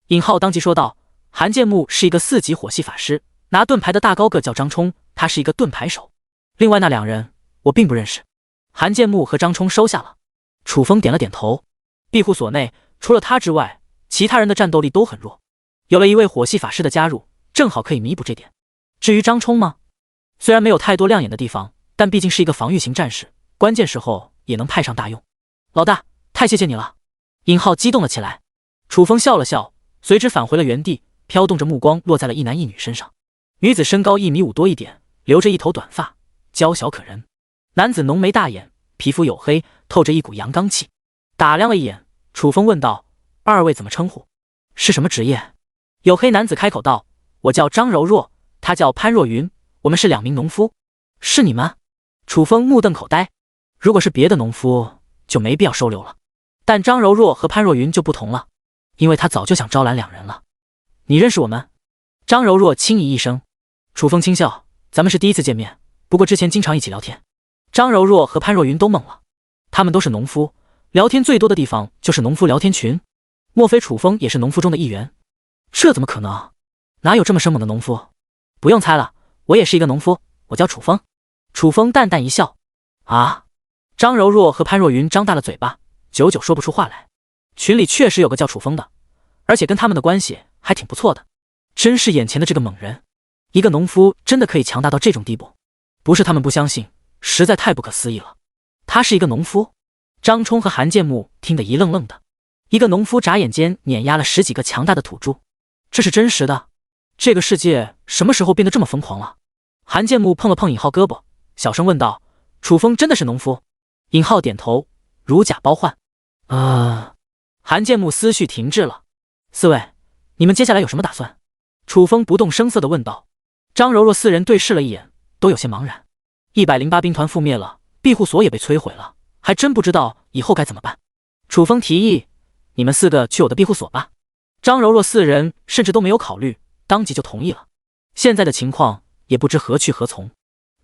尹浩当即说道：韩建木是一个4级火系法师，拿盾牌的大高个叫张冲，他是一个盾牌手。另外那2人我并不认识。韩建木和张冲收下了。楚风点了点头。庇护所内除了他之外，其他人的战斗力都很弱，有了一位火系法师的加入，正好可以弥补这点。至于张冲吗？虽然没有太多亮眼的地方，但毕竟是一个防御型战士，关键时候也能派上大用。老大，太谢谢你了。尹浩激动了起来。楚风笑了笑，随之返回了原地，飘动着目光落在了一男一女身上。女子身高1.5米多一点，留着一头短发，娇小可人。男子浓眉大眼，皮肤黝黑，透着一股阳刚气。打量了一眼，楚风问道：二位怎么称呼？是什么职业？黝黑男子开口道：我叫张柔若，他叫潘若云，我们是2名农夫。是你们？楚风目瞪口呆。如果是别的农夫，就没必要收留了，但张柔若和潘若云就不同了，因为他早就想招揽2人了。你认识我们？张柔若轻疑一声。楚风轻笑：咱们是第一次见面，不过之前经常一起聊天。张柔若和潘若云都懵了，他们都是农夫，聊天最多的地方就是农夫聊天群，莫非楚风也是农夫中的一员？这怎么可能？哪有这么生猛的农夫？不用猜了，我也是一个农夫，我叫楚风。楚风淡淡一笑。啊！张柔若和潘若云张大了嘴巴，久久说不出话来。群里确实有个叫楚风的，而且跟他们的关系还挺不错的。真是眼前的这个猛人，一个农夫真的可以强大到这种地步？不是他们不相信，实在太不可思议了。他是一个农夫？张冲和韩建木听得一愣愣的。一个农夫眨眼间碾压了10几个强大的土著，这是真实的？这个世界什么时候变得这么疯狂了？韩建木碰了碰尹浩胳膊，小声问道：楚风真的是农夫？尹浩点头，如假包换。韩建木思绪停滞了。4位，你们接下来有什么打算？楚风不动声色地问道。张柔若4人对视了一眼，都有些茫然。108兵团覆灭了，庇护所也被摧毁了，还真不知道以后该怎么办。楚风提议：你们4个去我的庇护所吧。张柔若4人甚至都没有考虑，当即就同意了。现在的情况也不知何去何从，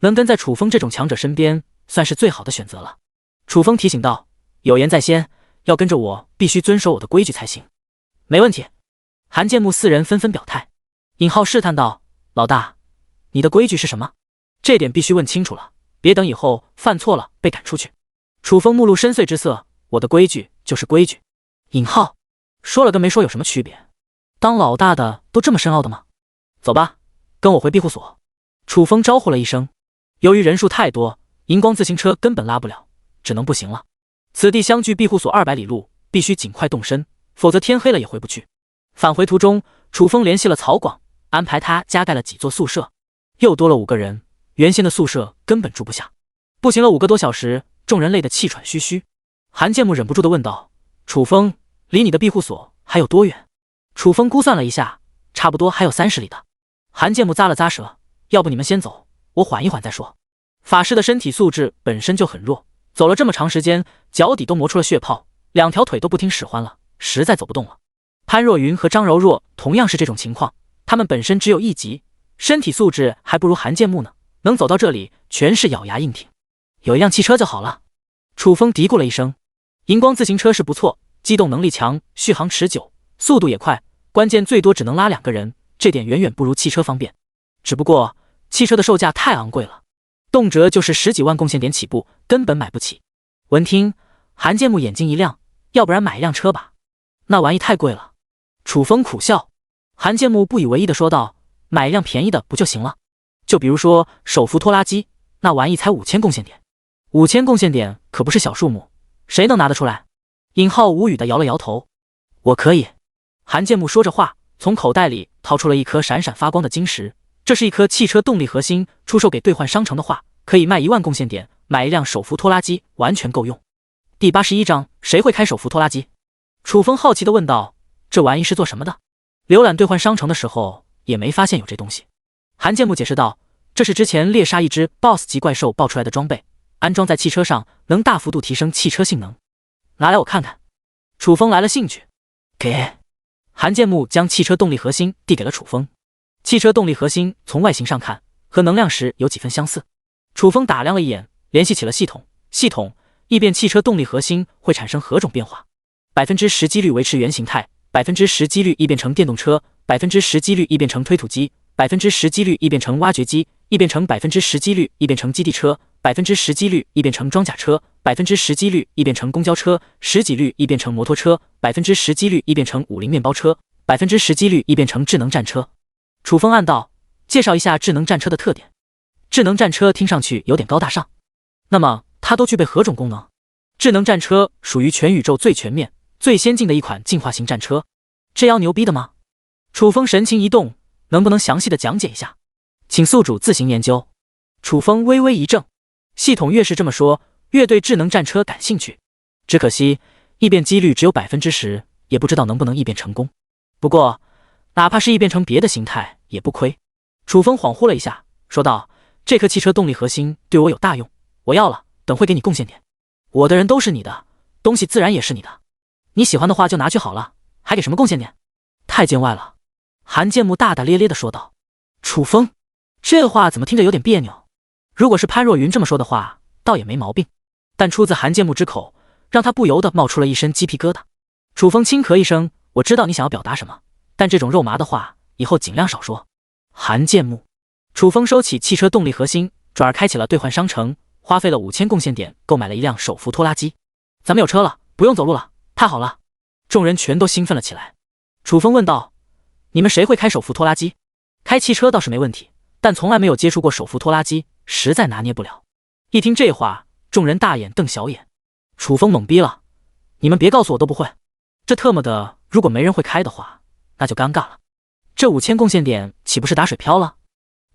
能跟在楚风这种强者身边，算是最好的选择了。楚风提醒道：有言在先，要跟着我必须遵守我的规矩才行。没问题。韩建木4人纷纷表态。尹浩试探道：老大，你的规矩是什么？这点必须问清楚了，别等以后犯错了被赶出去。楚风目露深邃之色：我的规矩就是规矩。尹浩说了跟没说有什么区别？当老大的都这么深奥的吗？走吧，跟我回庇护所。楚风招呼了一声。由于人数太多，荧光自行车根本拉不了，只能步行了。此地相距庇护所200里路，必须尽快动身，否则天黑了也回不去。返回途中，楚风联系了曹广，安排他加盖了几座宿舍，又多了5个人，原先的宿舍根本住不下。步行了5个多小时，众人累得气喘吁吁。韩建木忍不住地问道：楚风，离你的庇护所还有多远？楚风估算了一下，差不多还有30里的。韩建木咂了咂舌：要不你们先走，我缓一缓再说。法师的身体素质本身就很弱，走了这么长时间，脚底都磨出了血泡，2条腿都不听使唤了，实在走不动了。潘若云和张柔若同样是这种情况，他们本身只有1级，身体素质还不如韩建木呢，能走到这里全是咬牙硬挺。有一辆汽车就好了。楚风嘀咕了一声。荧光自行车是不错，机动能力强，续航持久，速度也快，关键最多只能拉2个人，这点远远不如汽车方便。只不过汽车的售价太昂贵了，动辄就是10几万贡献点起步，根本买不起。闻听，韩建木眼睛一亮，要不然买一辆车吧，那玩意太贵了。楚风苦笑，韩建木不以为意地说道：“买一辆便宜的不就行了？就比如说手扶拖拉机，那玩意才5000贡献点，5000贡献点可不是小数目，谁能拿得出来？”尹浩无语地摇了摇头：“我可以。”韩建木说着话，从口袋里掏出了一颗闪闪发光的晶石，这是一颗汽车动力核心，出售给兑换商城的话，可以卖1万贡献点，买一辆手扶拖拉机完全够用。第81章，谁会开手扶拖拉机？楚风好奇地问道：“这玩意是做什么的？”浏览兑换商城的时候也没发现有这东西。韩建木解释道：“这是之前猎杀一只 BOSS 级怪兽爆出来的装备，安装在汽车上，能大幅度提升汽车性能。拿来我看看。”楚风来了兴趣，给。韩建木将汽车动力核心递给了楚风。汽车动力核心从外形上看和能量石有几分相似。楚风打量了一眼，联系起了系统。系统异变汽车动力核心会产生何种变化？10%几率维持原形态，10%几率异变成电动车，10%几率异变成推土机，10%几率异变成挖掘机，异变成10%几率异变成基地车，10%几率异变成装甲车，10%几率异变成公交车，10几率异变成摩托车，10%几率异变成50面包车，10%几率异变成智能战车。楚风暗道，介绍一下智能战车的特点。智能战车听上去有点高大上，那么它都具备何种功能？智能战车属于全宇宙最全面、最先进的一款进化型战车，这样牛逼的吗？楚风神情一动，能不能详细的讲解一下？请宿主自行研究。楚风微微一怔，系统越是这么说，越对智能战车感兴趣。只可惜异变几率只有10%，也不知道能不能异变成功。不过哪怕是异变成别的形态也不亏。楚风恍惚了一下，说道：“这颗汽车动力核心对我有大用，我要了，等会给你贡献点。我的人都是你的，东西自然也是你的。你喜欢的话就拿去好了，还给什么贡献点？太见外了。”韩建木大大咧咧地说道。楚风，这话怎么听着有点别扭？如果是潘若云这么说的话，倒也没毛病，但出自韩建木之口，让他不由得冒出了一身鸡皮疙瘩。楚风轻咳一声：“我知道你想要表达什么，但这种肉麻的话以后尽量少说。”韩建木，楚风收起汽车动力核心，转而开启了兑换商城，花费了5000贡献点购买了一辆手扶拖拉机。咱们有车了，不用走路了，太好了！众人全都兴奋了起来。楚风问道：“你们谁会开手扶拖拉机？开汽车倒是没问题，但从来没有接触过手扶拖拉机，实在拿捏不了。”一听这话，众人大眼瞪小眼。楚风懵逼了：“你们别告诉我都不会，这特么的，如果没人会开的话，那就尴尬了。这5000贡献点岂不是打水漂了？”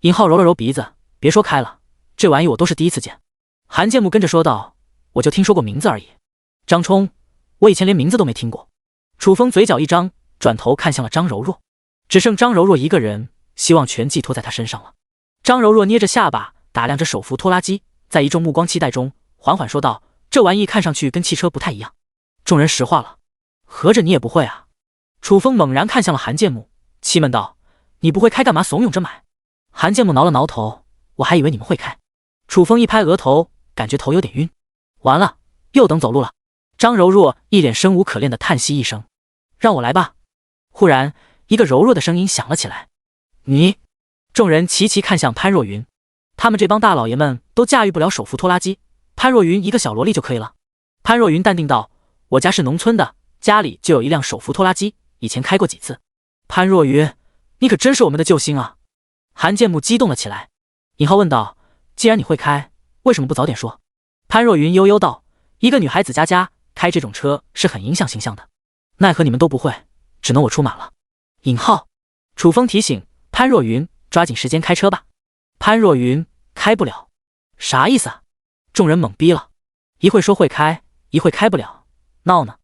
尹浩揉了揉鼻子：“别说开了，这玩意我都是第一次见。”韩建木跟着说道：“我就听说过名字而已。张冲，我以前连名字都没听过。”楚风嘴角一张，转头看向了张柔若，只剩张柔若一个人，希望全寄托在他身上了。张柔若捏着下巴打量着手扶拖拉机，在一众目光期待中缓缓说道：“这玩意看上去跟汽车不太一样。”众人石化了：“合着你也不会啊？”楚风猛然看向了韩建木，气闷道：“你不会开干嘛怂恿着买？”韩建木挠了挠头：“我还以为你们会开。”楚风一拍额头，感觉头有点晕。完了，又等走路了。张柔若一脸生无可恋的叹息一声：“让我来吧。”忽然一个柔弱的声音响了起来：“你！”众人齐齐看向潘若云，他们这帮大老爷们都驾驭不了手扶拖拉机，潘若云一个小萝莉就可以了。潘若云淡定道：“我家是农村的，家里就有一辆手扶拖拉机，以前开过几次。”潘若云，你可真是我们的救星啊！韩建木激动了起来。尹浩问道：“既然你会开，为什么不早点说？”潘若云悠悠道：“一个女孩子家开这种车是很影响形象的，奈何你们都不会，只能我出马了。”尹浩，楚风提醒潘若云抓紧时间开车吧。潘若云开不了，啥意思啊？众人懵逼了，一会说会开，一会开不了，闹呢。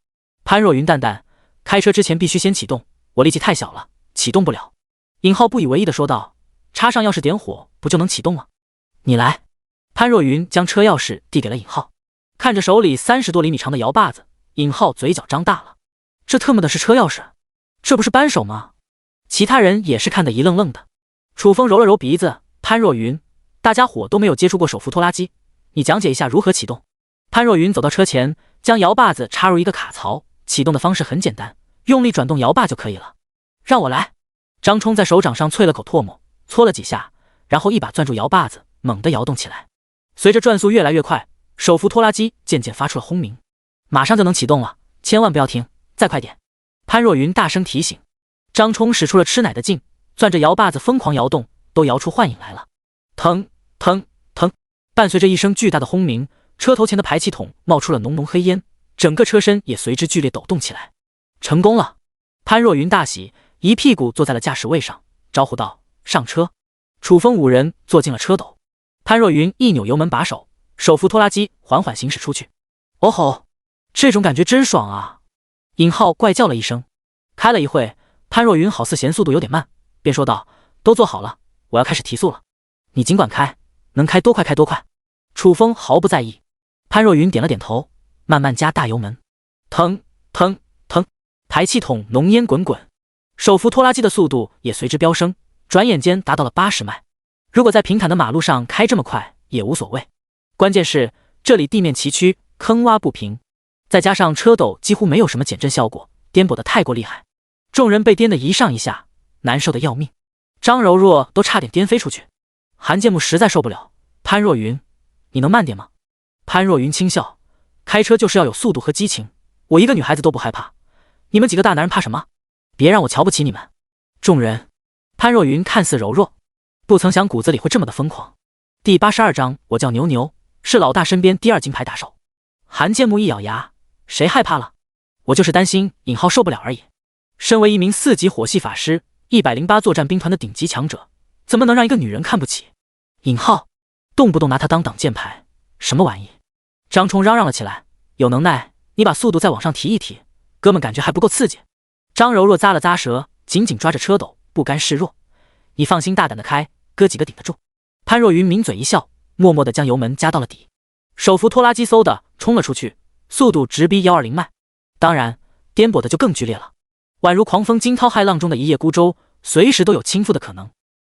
潘若云淡淡：“开车之前必须先启动，我力气太小了，启动不了。”尹浩不以为意的说道：“插上钥匙点火不就能启动了？你来。”潘若云将车钥匙递给了尹浩，看着手里30多厘米长的摇把子，尹浩嘴角张大了：“这特么的是车钥匙？这不是扳手吗？”其他人也是看得一愣愣的。楚风揉了揉鼻子：“潘若云，大家伙都没有接触过手扶拖拉机，你讲解一下如何启动。”潘若云走到车前，将摇把子插入一个卡槽，启动的方式很简单，用力转动摇把就可以了。让我来。张冲在手掌上啐了口唾沫，搓了几下，然后一把攥住摇把子，猛地摇动起来。随着转速越来越快，手扶拖拉机渐渐发出了轰鸣，马上就能启动了，千万不要停，再快点！潘若云大声提醒。张冲使出了吃奶的劲，攥着摇把子疯狂摇动，都摇出幻影来了。腾腾腾，伴随着一声巨大的轰鸣，车头前的排气筒冒出了浓浓黑烟，整个车身也随之剧烈抖动起来。成功了！潘若云大喜，一屁股坐在了驾驶位上，招呼道：“上车！”楚风5人坐进了车斗。潘若云一扭油门把手，手扶拖拉机缓缓行驶出去。哦吼，这种感觉真爽啊！尹浩怪叫了一声。开了一会，潘若云好似嫌速度有点慢，便说道：“都坐好了，我要开始提速了。你尽管开，能开多快开多快。”楚风毫不在意。潘若云点了点头，慢慢加大油门。腾腾腾，排气筒浓烟滚滚，手扶拖拉机的速度也随之飙升，转眼间达到了80迈。如果在平坦的马路上开这么快也无所谓，关键是这里地面崎岖，坑洼不平，再加上车斗几乎没有什么减震效果，颠簸得太过厉害，众人被颠得一上一下，难受得要命。张柔若都差点颠飞出去。韩建木实在受不了，潘若云，你能慢点吗？潘若云轻笑，开车就是要有速度和激情，我一个女孩子都不害怕，你们几个大男人怕什么？别让我瞧不起你们。众人，潘若云看似柔弱，不曾想骨子里会这么的疯狂。第82章，我叫牛牛，是老大身边第2金牌打手。韩建木一咬牙，谁害怕了？我就是担心尹浩受不了而已。身为一名4级火系法师，108作战兵团的顶级强者，怎么能让一个女人看不起？尹浩，动不动拿他当挡箭牌，什么玩意？张冲嚷嚷了起来，有能耐你把速度再往上提一提，哥们感觉还不够刺激。张柔若咂了咂舌，紧紧抓着车斗，不甘示弱。你放心大胆的开，哥几个顶得住。潘若云抿嘴一笑，默默地将油门加到了底。手扶拖拉机嗖的冲了出去，速度直逼120迈，当然颠簸的就更剧烈了，宛如狂风惊涛骇浪中的一叶孤舟，随时都有倾覆的可能。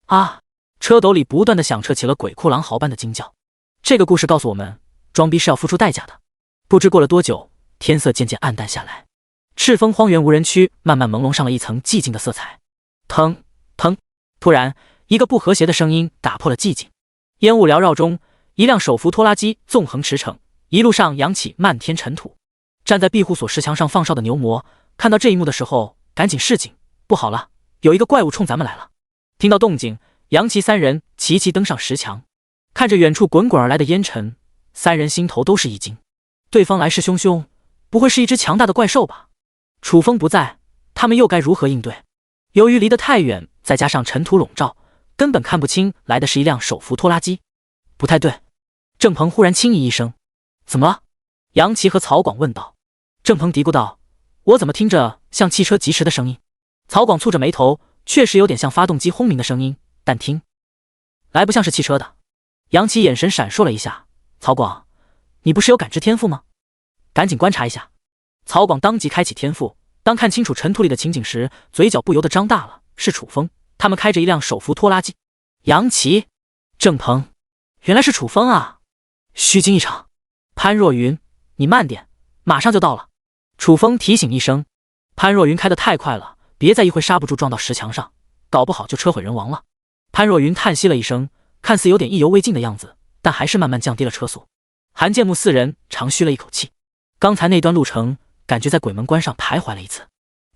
啊！车斗里不断地响彻起了鬼哭狼嚎般的惊叫。这个故事告诉我们，装逼是要付出代价的。不知过了多久，天色渐渐暗淡下来，赤峰荒原无人区慢慢朦胧上了一层寂静的色彩。腾腾，突然一个不和谐的声音打破了寂静。烟雾缭绕中，一辆手扶拖拉机纵横驰骋，一路上扬起漫天尘土。站在庇护所石墙上放哨的牛魔看到这一幕的时候，赶紧示警：不好了，有一个怪物冲咱们来了。听到动静，杨奇3人齐齐登上石墙，看着远处滚滚而来的烟尘，3人心头都是一惊。对方来势汹汹，不会是一只强大的怪兽吧？楚风不在，他们又该如何应对？由于离得太远，再加上尘土笼罩，根本看不清来的是一辆手扶拖拉机。不太对。郑鹏忽然轻咦一声：怎么了？杨奇和曹广问道。郑鹏嘀咕道：我怎么听着像汽车疾驰的声音？曹广蹙着眉头，确实有点像发动机轰鸣的声音，但听来不像是汽车的。杨奇眼神闪烁了一下：曹广，你不是有感知天赋吗？赶紧观察一下。曹广当即开启天赋，当看清楚尘土里的情景时，嘴角不由得张大了。是楚风，他们开着一辆手扶拖拉机。杨奇，郑鹏，原来是楚风啊！虚惊一场。潘若云，你慢点，马上就到了。楚风提醒一声。潘若云开得太快了，别在一会刹不住撞到石墙上，搞不好就车毁人亡了。潘若云叹息了一声，看似有点意犹未尽的样子，但还是慢慢降低了车速。韩建木4人长吁了一口气，刚才那段路程感觉在鬼门关上徘徊了一次，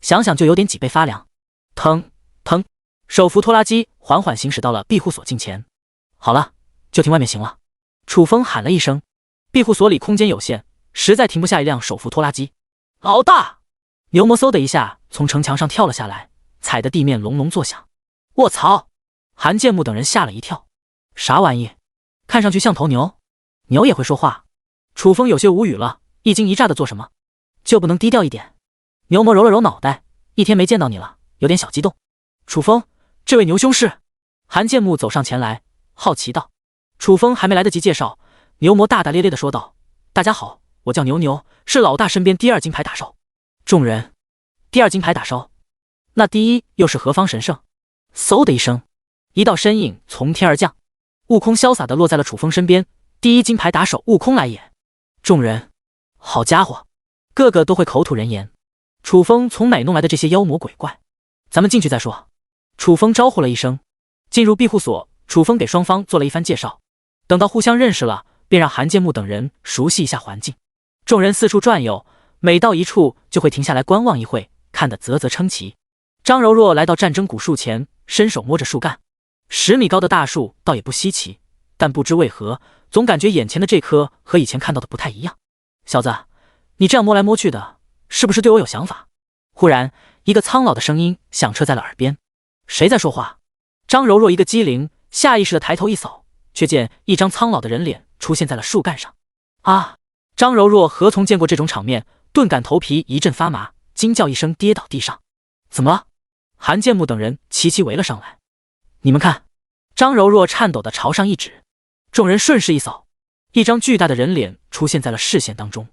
想想就有点脊背发凉。腾腾，手扶拖拉机缓缓行驶到了庇护所近前。好了，就停外面行了。楚风喊了一声。庇护所里空间有限，实在停不下一辆手扶拖拉机。老大！牛魔嗖的一下从城墙上跳了下来，踩得地面隆隆作响。卧槽！韩建木等人吓了一跳。啥玩意？看上去像头牛？牛也会说话？楚风有些无语了，一惊一乍的做什么？就不能低调一点？牛魔揉了揉脑袋，一天没见到你了，有点小激动。楚风，这位牛兄是？韩建木走上前来，好奇道。楚风还没来得及介绍，牛魔大大咧咧地说道：大家好，我叫牛牛，是老大身边第2金牌打手。众人，第2金牌打手？那第1又是何方神圣？嗖的一声，一道身影从天而降，悟空潇洒地落在了楚风身边。第1金牌打手悟空来也。众人，好家伙，个个都会口吐人言。楚风从哪弄来的这些妖魔鬼怪？咱们进去再说。楚风招呼了一声。进入庇护所，楚风给双方做了一番介绍。等到互相认识了，便让韩建木等人熟悉一下环境。众人四处转悠，每到一处就会停下来观望一会，看得啧啧称奇。张柔若来到战争古树前，伸手摸着树干。10米高的大树倒也不稀奇，但不知为何，总感觉眼前的这棵和以前看到的不太一样。小子，你这样摸来摸去的，是不是对我有想法？忽然，一个苍老的声音响彻在了耳边。谁在说话？张柔若一个机灵，下意识的抬头一扫，却见一张苍老的人脸出现在了树干上。啊！张柔若何从见过这种场面，顿感头皮一阵发麻，惊叫一声跌倒地上。怎么了？韩建木等人齐齐围了上来。你们看！张柔若颤抖地朝上一指，众人顺势一扫，一张巨大的人脸出现在了视线当中。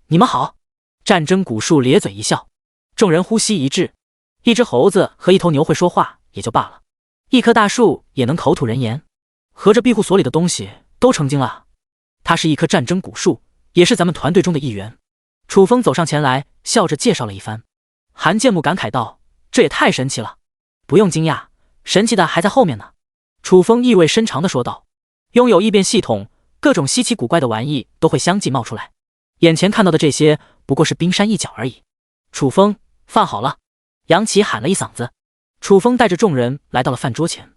你们好！战争古树咧嘴一笑，众人呼吸一致。一只猴子和一头牛会说话也就罢了，一棵大树也能口吐人言，合着庇护所里的东西都成精了。它是一棵战争古树，也是咱们团队中的一员。楚风走上前来，笑着介绍了一番。韩建木感慨道：这也太神奇了。不用惊讶，神奇的还在后面呢。楚风意味深长地说道：拥有异变系统，各种稀奇古怪的玩意都会相继冒出来，眼前看到的这些不过是冰山一角而已。楚风，饭好了！杨奇喊了一嗓子。楚风带着众人来到了饭桌前，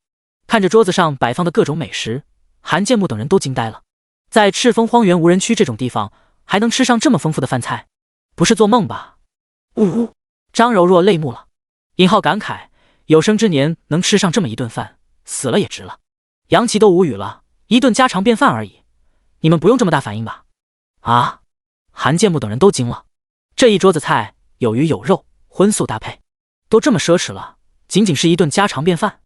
看着桌子上摆放的各种美食，韩建木等人都惊呆了。在赤峰荒原无人区这种地方，还能吃上这么丰富的饭菜，不是做梦吧？呜呜！张柔若泪目了。尹浩感慨，有生之年能吃上这么一顿饭，死了也值了。杨奇都无语了，一顿家常便饭而已，你们不用这么大反应吧？啊！韩建木等人都惊了。这一桌子菜有鱼有肉，荤素搭配，都这么奢侈了，仅仅是一顿家常便饭，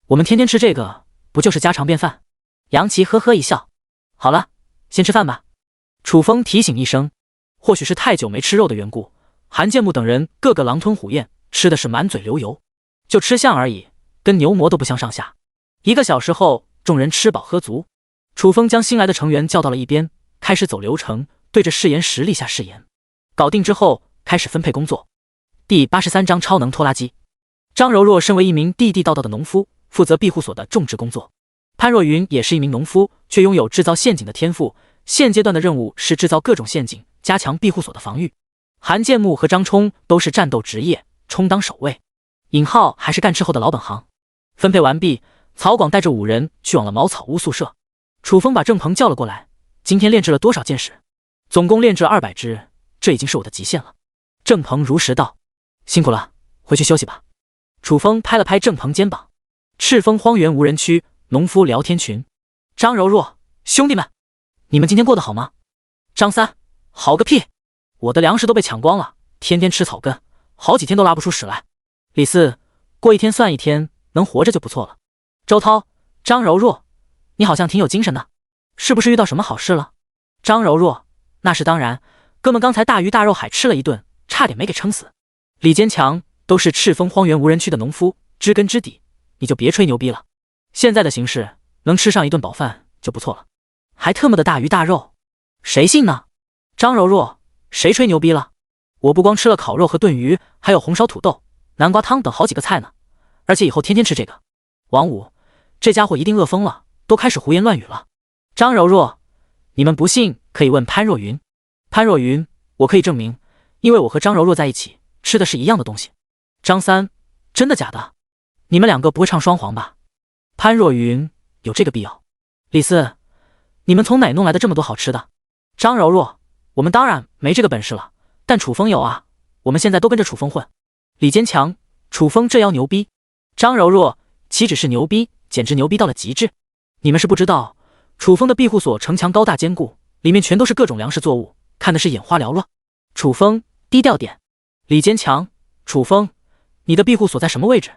我们天天吃这个，不就是家常便饭？杨奇呵呵一笑。好了，先吃饭吧。楚风提醒一声。或许是太久没吃肉的缘故，韩建木等人个个狼吞虎咽，吃的是满嘴流油，就吃相而已，跟牛魔都不相上下。1个小时后，众人吃饱喝足，楚风将新来的成员叫到了一边，开始走流程，对着誓言石立下誓言。搞定之后，开始分配工作。第83章超能拖拉机。张柔若身为一名地地道道的农夫，负责庇护所的种植工作。潘若云也是一名农夫，却拥有制造陷阱的天赋。现阶段的任务是制造各种陷阱，加强庇护所的防御。韩建木和张冲都是战斗职业，充当守卫。尹浩还是干伺候的老本行。分配完毕，曹广带着5人去往了茅草屋宿舍。楚风把郑鹏叫了过来，今天炼制了多少箭矢？总共炼制了200支，这已经是我的极限了。郑鹏如实道：辛苦了，回去休息吧。楚风拍了拍郑鹏肩膀。赤峰荒原无人区农夫聊天群。张柔若，兄弟们，你们今天过得好吗？张三，好个屁！我的粮食都被抢光了，天天吃草根，好几天都拉不出屎来。李四，过一天算一天，能活着就不错了。周涛，张柔若，你好像挺有精神的，是不是遇到什么好事了？张柔若，那是当然，哥们刚才大鱼大肉海吃了一顿，差点没给撑死。李坚强，都是赤峰荒原无人区的农夫，知根知底，你就别吹牛逼了。现在的形势，能吃上一顿饱饭就不错了，还特么的大鱼大肉，谁信呢？张柔若，谁吹牛逼了？我不光吃了烤肉和炖鱼，还有红烧土豆、南瓜汤等好几个菜呢，而且以后天天吃这个。王五，这家伙一定饿疯了，都开始胡言乱语了。张柔若，你们不信可以问潘若云。潘若云，我可以证明，因为我和张柔若在一起吃的是一样的东西。张三，真的假的？你们2个不会唱双簧吧？潘若云，有这个必要。李四，你们从哪弄来的这么多好吃的？张柔若，我们当然没这个本事了，但楚风有啊，我们现在都跟着楚风混。李坚强，楚风这妖牛逼。张柔若，岂止是牛逼，简直牛逼到了极致。你们是不知道，楚风的庇护所城墙高大坚固，里面全都是各种粮食作物，看的是眼花缭乱。楚风，低调点。李坚强，楚风，你的庇护所在什么位置？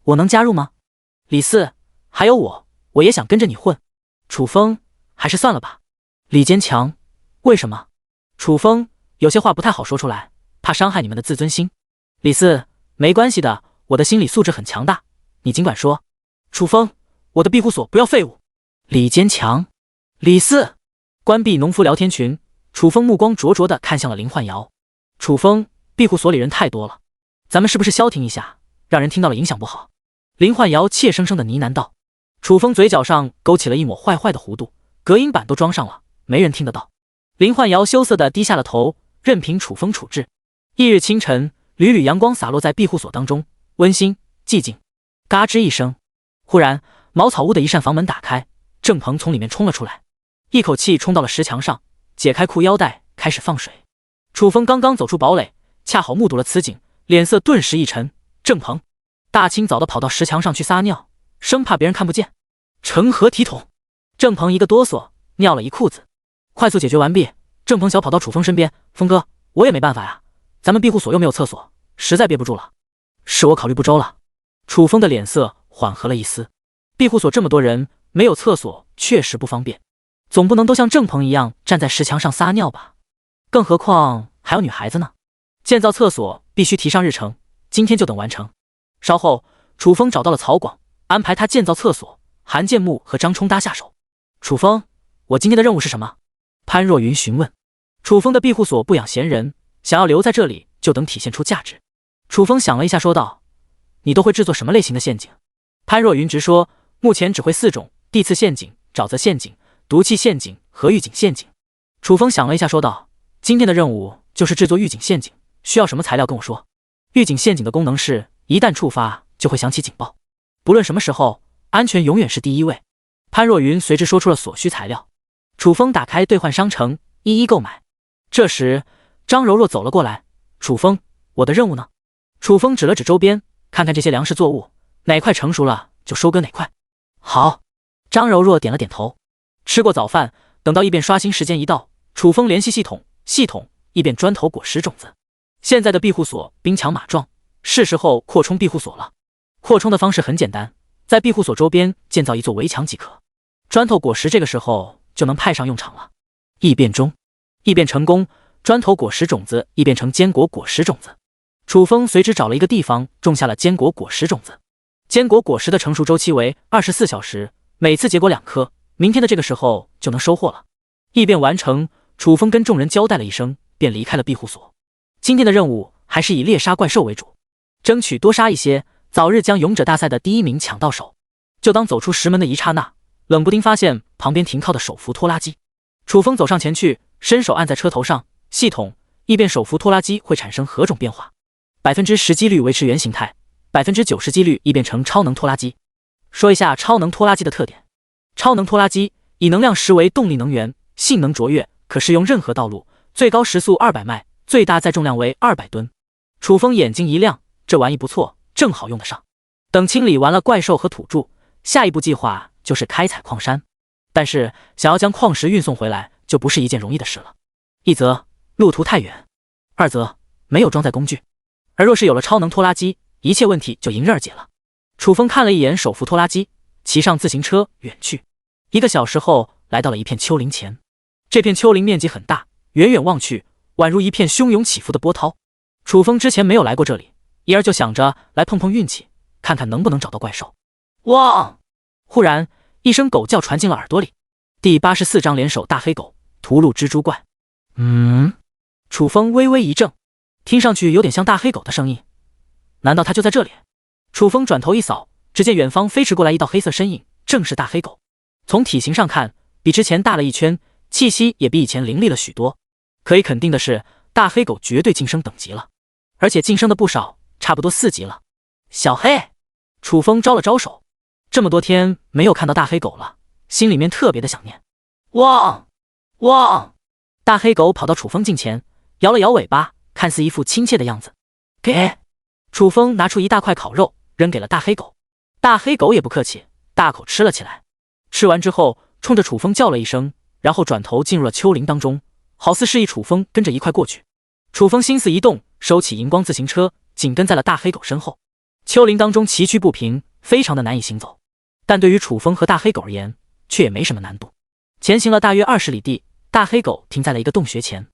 我能加入吗？李四，还有我也想跟着你混。楚风，还是算了吧。李坚强，为什么？楚风，有些话不太好说出来，怕伤害你们的自尊心。李四，没关系的，我的心理素质很强大，你尽管说。楚风，我的庇护所不要废物。李坚强，李四，关闭农夫聊天群。楚风目光灼灼地看向了林焕瑶。楚风，庇护所里人太多了，咱们是不是消停一下，让人听到了影响不好？林焕瑶怯生生地呢喃道。楚风嘴角上勾起了一抹坏坏的弧度，隔音板都装上了，没人听得到。林焕瑶羞涩地低下了头，任凭楚风处置。翌日清晨，缕缕阳光洒落在庇护所当中，温馨寂静。嘎吱一声，忽然茅草屋的一扇房门打开，郑鹏从里面冲了出来，一口气冲到了石墙上，解开裤腰带，开始放水。楚风刚刚走出堡垒，恰好目睹了此景，脸色顿时一沉。郑鹏大清早的跑到石墙上去撒尿，生怕别人看不见，成何体统？郑鹏一个哆嗦，尿了一裤子。快速解决完毕，郑鹏小跑到楚风身边：“风哥，我也没办法呀，咱们庇护所又没有厕所，实在憋不住了。是我考虑不周了。”楚风的脸色缓和了一丝，庇护所这么多人，没有厕所确实不方便，总不能都像郑鹏一样站在石墙上撒尿吧？更何况还有女孩子呢。建造厕所必须提上日程，今天就等完成。稍后，楚风找到了曹广，安排他建造厕所，韩建木和张冲搭下手。楚风，我今天的任务是什么？潘若云询问。楚风的庇护所不养闲人，想要留在这里就等体现出价值。楚风想了一下说道：“你都会制作什么类型的陷阱？”潘若云直说：“目前只会4种：地刺陷阱、沼泽陷阱、毒气陷阱和预警陷阱。”楚风想了一下说道：“今天的任务就是制作预警陷阱，需要什么材料跟我说。预警陷阱的功能是一旦触发就会响起警报，不论什么时候，安全永远是第一位。”潘若云随之说出了所需材料。楚风打开兑换商城，一一购买。这时张柔若走了过来：“楚风，我的任务呢？”楚风指了指周边，看看这些粮食作物，哪块成熟了就收割哪块。好。张柔若点了点头。吃过早饭，等到异变刷新时间一到，楚风联系系统异变砖头果实种子。现在的庇护所兵强马壮，是时候扩充庇护所了。扩充的方式很简单，在庇护所周边建造一座围墙即可。砖头果实这个时候就能派上用场了。异变中，异变成功，砖头果实种子异变成坚果果实种子。楚风随之找了一个地方种下了坚果果实种子。坚果果实的成熟周期为24小时，每次结果2颗，明天的这个时候就能收获了。异变完成，楚风跟众人交代了一声，便离开了庇护所。今天的任务还是以猎杀怪兽为主，争取多杀一些，早日将勇者大赛的第1名抢到手。就当走出石门的一刹那，冷不丁发现旁边停靠的手扶拖拉机。楚风走上前去，伸手按在车头上。系统异变手扶拖拉机会产生何种变化？10%几率维持原形态，90%几率异变成超能拖拉机。说一下超能拖拉机的特点：超能拖拉机以能量石为动力能源，性能卓越，可适用任何道路，最高时速200迈，最大载重量为200吨。楚风眼睛一亮，这玩意不错，正好用得上。等清理完了怪兽和土著，下一步计划就是开采矿山。但是想要将矿石运送回来，就不是一件容易的事了。一则路途太远，二则没有装载工具。而若是有了超能拖拉机，一切问题就迎刃而解了。楚风看了一眼手扶拖拉机，骑上自行车远去。1个小时后，来到了一片丘陵前。这片丘陵面积很大，远远望去，宛如一片汹涌起伏的波涛。楚风之前没有来过这里，一而就想着来碰碰运气，看看能不能找到怪兽。汪！忽然一声狗叫传进了耳朵里。第84章联手大黑狗屠戮蜘蛛怪。楚风微微一怔，听上去有点像大黑狗的声音，难道他就在这里？楚风转头一扫，只见远方飞驰过来一道黑色身影，正是大黑狗。从体型上看，比之前大了一圈，气息也比以前凌厉了许多。可以肯定的是，大黑狗绝对晋升等级了，而且晋升的不少，差不多4级了。小黑，楚风招了招手，这么多天没有看到大黑狗了，心里面特别的想念。汪！汪！大黑狗跑到楚风近前，摇了摇尾巴，看似一副亲切的样子。给！楚风拿出一大块烤肉，扔给了大黑狗。大黑狗也不客气，大口吃了起来。吃完之后，冲着楚风叫了一声，然后转头进入了丘陵当中，好似示意楚风跟着一块过去。楚风心思一动，收起荧光自行车，紧跟在了大黑狗身后。丘陵当中崎岖不平，非常的难以行走，但对于楚风和大黑狗而言，却也没什么难度。前行了大约20里地，大黑狗停在了一个洞穴前。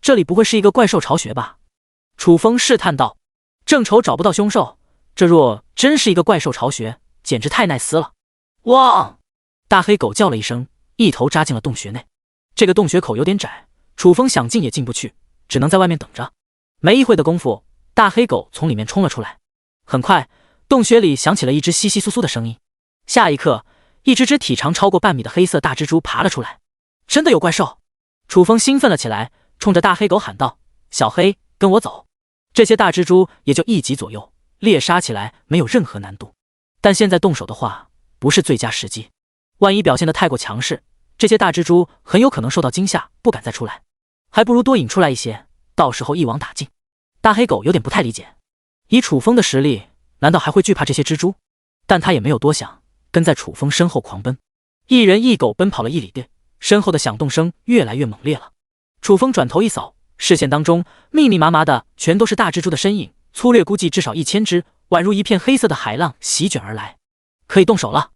这里不会是一个怪兽巢穴吧？楚风试探道。正愁找不到凶兽，这若真是一个怪兽巢穴，简直太耐撕了。汪！大黑狗叫了一声，一头扎进了洞穴内。这个洞穴口有点窄，楚风想进也进不去，只能在外面等着。没一会的功夫，大黑狗从里面冲了出来。很快，洞穴里响起了一只窸窸窣窣的声音。下一刻，一只体长超过半米的黑色大蜘蛛爬了出来。真的有怪兽！楚风兴奋了起来，冲着大黑狗喊道：“小黑，跟我走！”这些大蜘蛛也就1级左右，猎杀起来没有任何难度。但现在动手的话，不是最佳时机。万一表现得太过强势，这些大蜘蛛很有可能受到惊吓，不敢再出来。还不如多引出来一些，到时候一网打尽。大黑狗有点不太理解，以楚风的实力，难道还会惧怕这些蜘蛛？但他也没有多想，跟在楚风身后狂奔。一人一狗奔跑了1里地，身后的响动声越来越猛烈了。楚风转头一扫，视线当中密密麻麻的全都是大蜘蛛的身影，粗略估计至少1000只，宛如一片黑色的海浪席卷而来。可以动手了。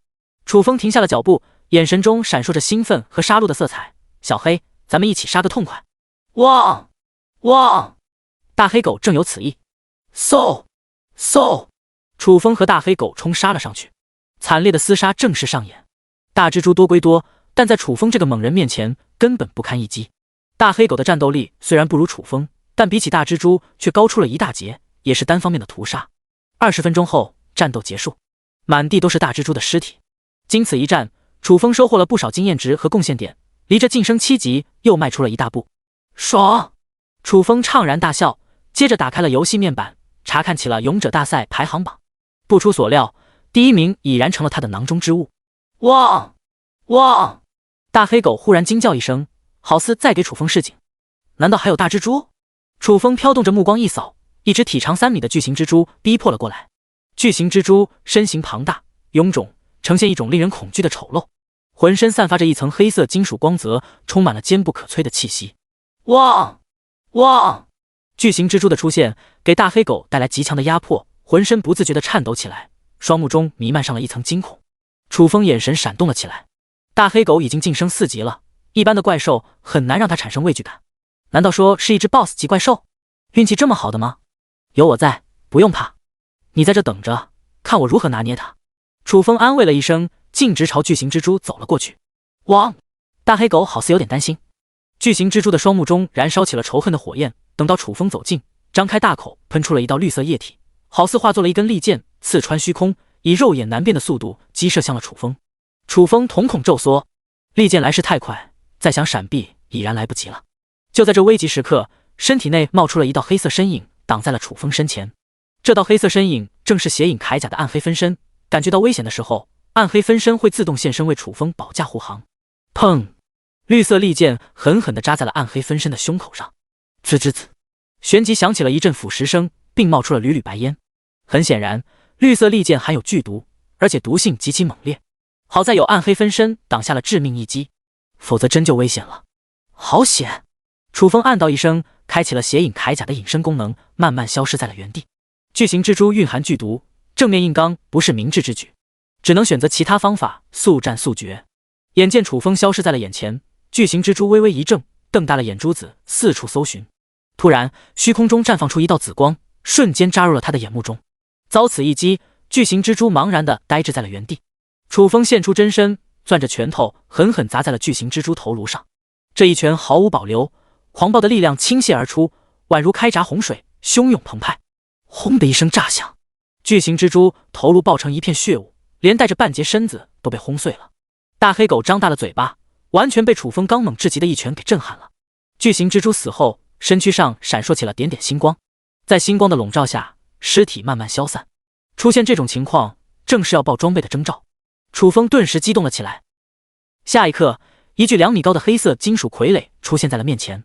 楚风停下了脚步，眼神中闪烁着兴奋和杀戮的色彩。小黑，咱们一起杀个痛快！汪汪！大黑狗正有此意。嗖嗖！楚风和大黑狗冲杀了上去，惨烈的厮杀正式上演。大蜘蛛多归多，但在楚风这个猛人面前根本不堪一击。大黑狗的战斗力虽然不如楚风，但比起大蜘蛛却高出了一大截，也是单方面的屠杀。20分钟后，战斗结束，满地都是大蜘蛛的尸体。经此一战，楚风收获了不少经验值和贡献点，离着晋升7级又迈出了一大步。爽！楚风怅然大笑，接着打开了游戏面板，查看起了勇者大赛排行榜。不出所料，第1名已然成了他的囊中之物。汪汪！大黑狗忽然惊叫一声，好似在给楚风示警。难道还有大蜘蛛？楚风飘动着目光一扫，一只体长3米的巨型蜘蛛逼迫了过来。巨型蜘蛛身形庞大臃肿，呈现一种令人恐惧的丑陋，浑身散发着一层黑色金属光泽，充满了坚不可摧的气息。汪汪！巨型蜘蛛的出现给大黑狗带来极强的压迫，浑身不自觉地颤抖起来，双目中弥漫上了一层惊恐。楚风眼神闪动了起来，大黑狗已经晋升4级了，一般的怪兽很难让他产生畏惧感。难道说是一只 BOSS 级怪兽？运气这么好的吗？有我在，不用怕，你在这等着，看我如何拿捏它。楚风安慰了一声，径直朝巨型蜘蛛走了过去。汪！大黑狗好似有点担心。巨型蜘蛛的双目中燃烧起了仇恨的火焰，等到楚风走近，张开大口喷出了一道绿色液体，好似化作了一根利剑，刺穿虚空，以肉眼难辨的速度击射向了楚风。楚风瞳孔骤缩，利剑来势太快，再想闪避已然来不及了。就在这危急时刻，身体内冒出了一道黑色身影，挡在了楚风身前。这道黑色身影正是邪影铠甲的暗黑分身，感觉到危险的时候，暗黑分身会自动现身为楚风保驾护航。砰！绿色利剑狠狠地扎在了暗黑分身的胸口上，吱吱吱，旋即响起了一阵腐蚀声，并冒出了缕缕白烟。很显然，绿色利剑含有剧毒，而且毒性极其猛烈。好在有暗黑分身挡下了致命一击，否则真就危险了。好险！楚风暗道一声，开启了邪影铠甲的隐身功能，慢慢消失在了原地。巨型蜘蛛蕴含剧毒，正面硬刚不是明智之举，只能选择其他方法速战速决。眼见楚风消失在了眼前，巨型蜘蛛微微一怔，瞪大了眼珠子四处搜寻。突然，虚空中绽放出一道紫光，瞬间扎入了他的眼目中。遭此一击，巨型蜘蛛茫然地呆滞在了原地。楚风现出真身，攥着拳头狠狠砸在了巨型蜘蛛头颅上。这一拳毫无保留，狂暴的力量倾泻而出，宛如开闸洪水，汹涌澎湃。轰的一声炸响，巨型蜘蛛头颅爆成一片血雾，连带着半截身子都被轰碎了。大黑狗张大了嘴巴，完全被楚风刚猛至极的一拳给震撼了。巨型蜘蛛死后，身躯上闪烁起了点点星光，在星光的笼罩下，尸体慢慢消散。出现这种情况，正是要爆装备的征兆。楚风顿时激动了起来。下一刻，一具2米高的黑色金属傀儡出现在了面前。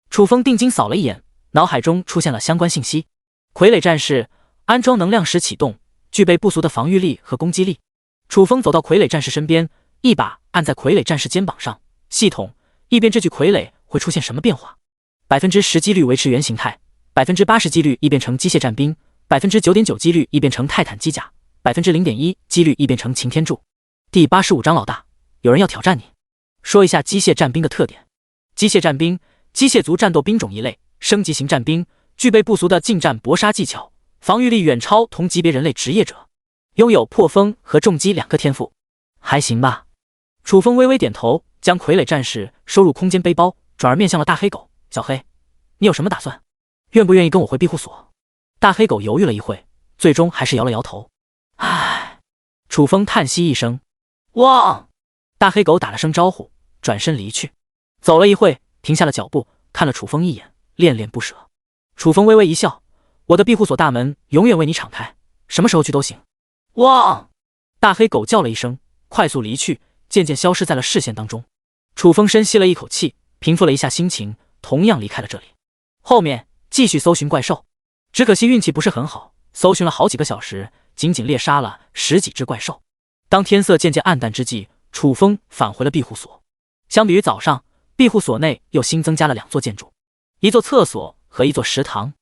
楚风定睛扫了一眼，脑海中出现了相关信息：傀儡战士，安装能量时启动，具备不俗的防御力和攻击力。楚风走到傀儡战士身边，一把按在傀儡战士肩膀上，系统异变这具傀儡会出现什么变化？10%几率维持原形态，80%几率异变成机械战兵，9.9%几率异变成泰坦机甲，0.1%几率异变成擎天柱。第85章老大，有人要挑战你。说一下机械战兵的特点：机械战兵，机械族战斗兵种一类，升级型战兵，具备不俗的近战搏杀技巧，防御力远超同级别人类职业者，拥有破风和重击2个天赋。还行吧。楚风微微点头，将傀儡战士收入空间背包，转而面向了大黑狗：小黑，你有什么打算？愿不愿意跟我回庇护所？大黑狗犹豫了一会，最终还是摇了摇头。唉。楚风叹息一声。汪！大黑狗打了声招呼，转身离去。走了一会，停下了脚步，看了楚风一眼，恋恋不舍。楚风微微一笑，我的庇护所大门永远为你敞开，什么时候去都行。汪！大黑狗叫了一声，快速离去，渐渐消失在了视线当中。楚风深吸了一口气，平复了一下心情，同样离开了这里。后面继续搜寻怪兽，只可惜运气不是很好，搜寻了好几个小时，仅仅猎杀了10几只怪兽。当天色渐渐暗淡之际，楚风返回了庇护所。相比于早上，庇护所内又新增加了2座建筑，一座厕所和一座食堂。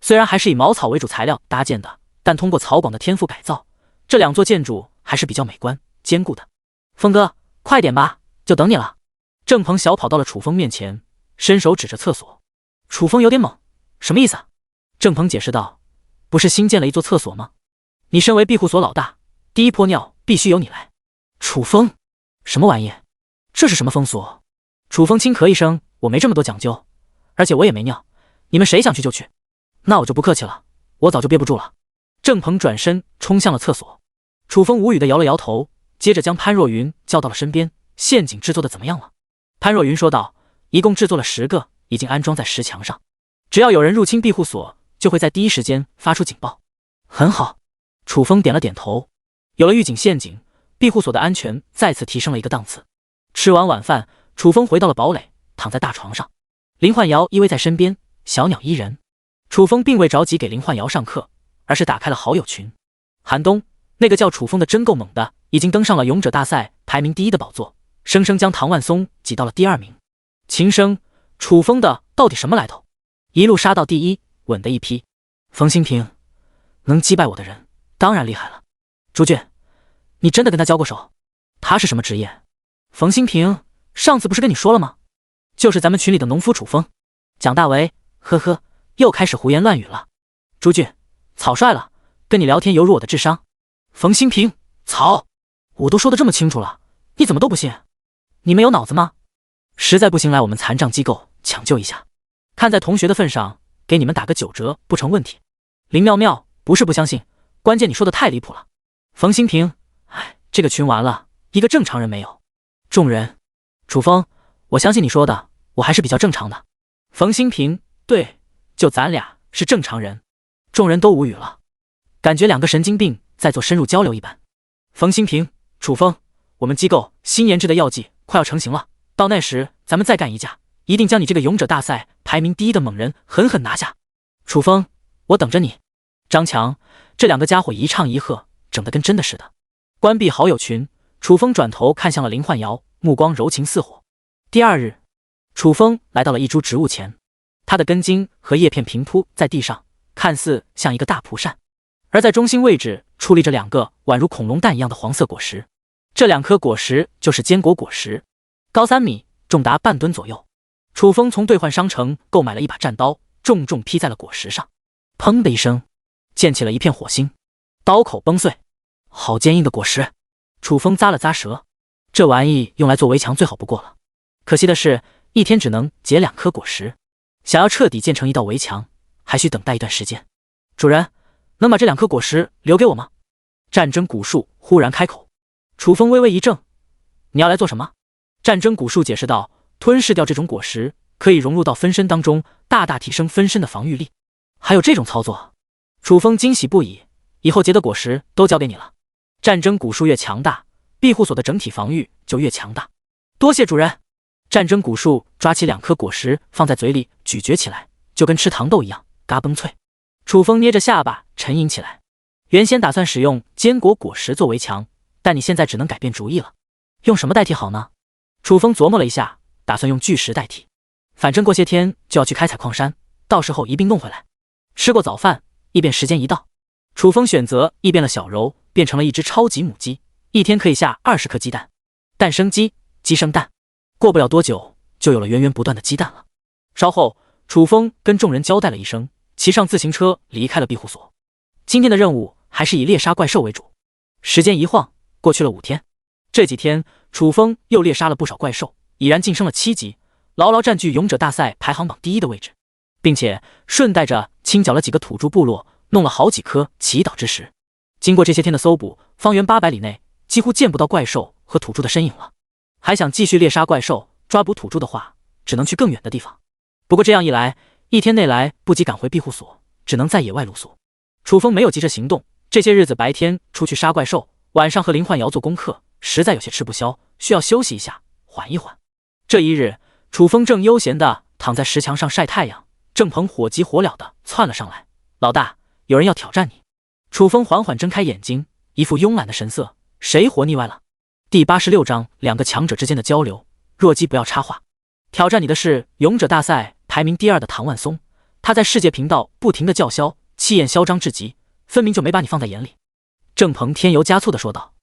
虽然还是以茅草为主材料搭建的，但通过曹广的天赋改造，这2座建筑还是比较美观坚固的。风哥，快点吧，就等你了。郑鹏小跑到了楚风面前，伸手指着厕所。楚风有点懵，什么意思啊？郑鹏解释道，不是新建了一座厕所吗？你身为庇护所老大，第一泼尿必须由你来。楚风，什么玩意？这是什么风俗？楚风轻咳一声，我没这么多讲究，而且我也没尿，你们谁想去就去。那我就不客气了，我早就憋不住了。郑鹏转身冲向了厕所。楚风无语地摇了摇头，接着将潘若云叫到了身边，陷阱制作的怎么样了？潘若云说道，一共制作了10个，已经安装在石墙上，只要有人入侵庇护所，就会在第一时间发出警报。很好。楚风点了点头。有了预警陷阱，庇护所的安全再次提升了一个档次。吃完晚饭，楚风回到了堡垒，躺在大床上，林焕瑶依偎在身边，小鸟依人。楚风并未着急给林焕瑶上课，而是打开了好友群。寒冬，那个叫楚风的真够猛的，已经登上了勇者大赛排名第1的宝座，生生将唐万松挤到了第2名。秦升，楚风的到底什么来头？一路杀到第1，稳的一批。冯兴平，能击败我的人当然厉害了。朱俊，你真的跟他交过手？他是什么职业？冯兴平，上次不是跟你说了吗？就是咱们群里的农夫楚风。蒋大为，呵呵，又开始胡言乱语了。朱俊，草率了，跟你聊天犹如我的智商。冯兴平，草，我都说得这么清楚了，你怎么都不信？你们有脑子吗？实在不行来我们残障机构抢救一下，看在同学的份上，给你们打个9折不成问题。林妙妙，不是不相信，关键你说的太离谱了。冯兴平，哎，这个群完了，一个正常人没有。众人，楚风，我相信你说的，我还是比较正常的。冯兴平，对，就咱俩是正常人。众人都无语了，感觉2个神经病在做深入交流一般。冯兴平，楚风，我们机构新研制的药剂快要成型了，到那时咱们再干一架，一定将你这个勇者大赛排名第1的猛人狠狠拿下。楚风，我等着你。张强，这2个家伙一唱一和，整得跟真的似的。关闭好友群，楚风转头看向了林焕瑶，目光柔情似火。第2日，楚风来到了一株植物前，它的根茎和叶片平铺在地上，看似像一个大蒲扇，而在中心位置矗立着2个宛如恐龙蛋一样的黄色果实。这2颗果实就是坚果果实，高3米，重达半吨左右。楚风从兑换商城购买了一把战刀，重重劈在了果实上，砰的一声，溅起了一片火星，刀口崩碎。好坚硬的果实，楚风咂了咂舌，这玩意用来做围墙最好不过了。可惜的是，一天只能结2颗果实，想要彻底建成一道围墙，还需等待一段时间。主人，能把这2颗果实留给我吗？战争古树忽然开口。楚风微微一怔，你要来做什么？战争古树解释道，吞噬掉这种果实，可以融入到分身当中，大大提升分身的防御力。还有这种操作？楚风惊喜不已，以后结的果实都交给你了。战争古树越强大，庇护所的整体防御就越强大。多谢主人。战争古树抓起2颗果实放在嘴里咀嚼起来，就跟吃糖豆一样，嘎嘣脆。楚风捏着下巴沉吟起来，原先打算使用坚果果实作围墙，但你现在只能改变主意了。用什么代替好呢？楚风琢磨了一下，打算用巨石代替，反正过些天就要去开采矿山，到时候一并弄回来。吃过早饭，异变时间一到，楚风选择异变了小柔，变成了一只超级母鸡，一天可以下20颗鸡蛋。蛋生鸡，鸡生蛋，过不了多久就有了源源不断的鸡蛋了。稍后，楚风跟众人交代了一声，骑上自行车离开了庇护所。今天的任务还是以猎杀怪兽为主。时间一晃，过去了5天。这几天，楚风又猎杀了不少怪兽，已然晋升了7级，牢牢占据勇者大赛排行榜第1的位置，并且顺带着清剿了几个土著部落，弄了好几颗祈祷之石。经过这些天的搜捕，方圆800里内几乎见不到怪兽和土著的身影了。还想继续猎杀怪兽，抓捕土著的话，只能去更远的地方。不过这样一来，一天内来不及赶回庇护所，只能在野外露宿。楚风没有急着行动，这些日子白天出去杀怪兽，晚上和林焕瑶做功课，实在有些吃不消，需要休息一下，缓一缓。这一日，楚风正悠闲地躺在石墙上晒太阳，郑鹏火急火燎地窜了上来：“老大，有人要挑战你。”楚风缓缓睁开眼睛，一副慵懒的神色：“谁活腻歪了？”第86章两个强者之间的交流。若姬不要插话。挑战你的是勇者大赛排名第2的唐万松，他在世界频道不停地叫嚣，气焰嚣张至极，分明就没把你放在眼里。郑鹏添油加醋地说道。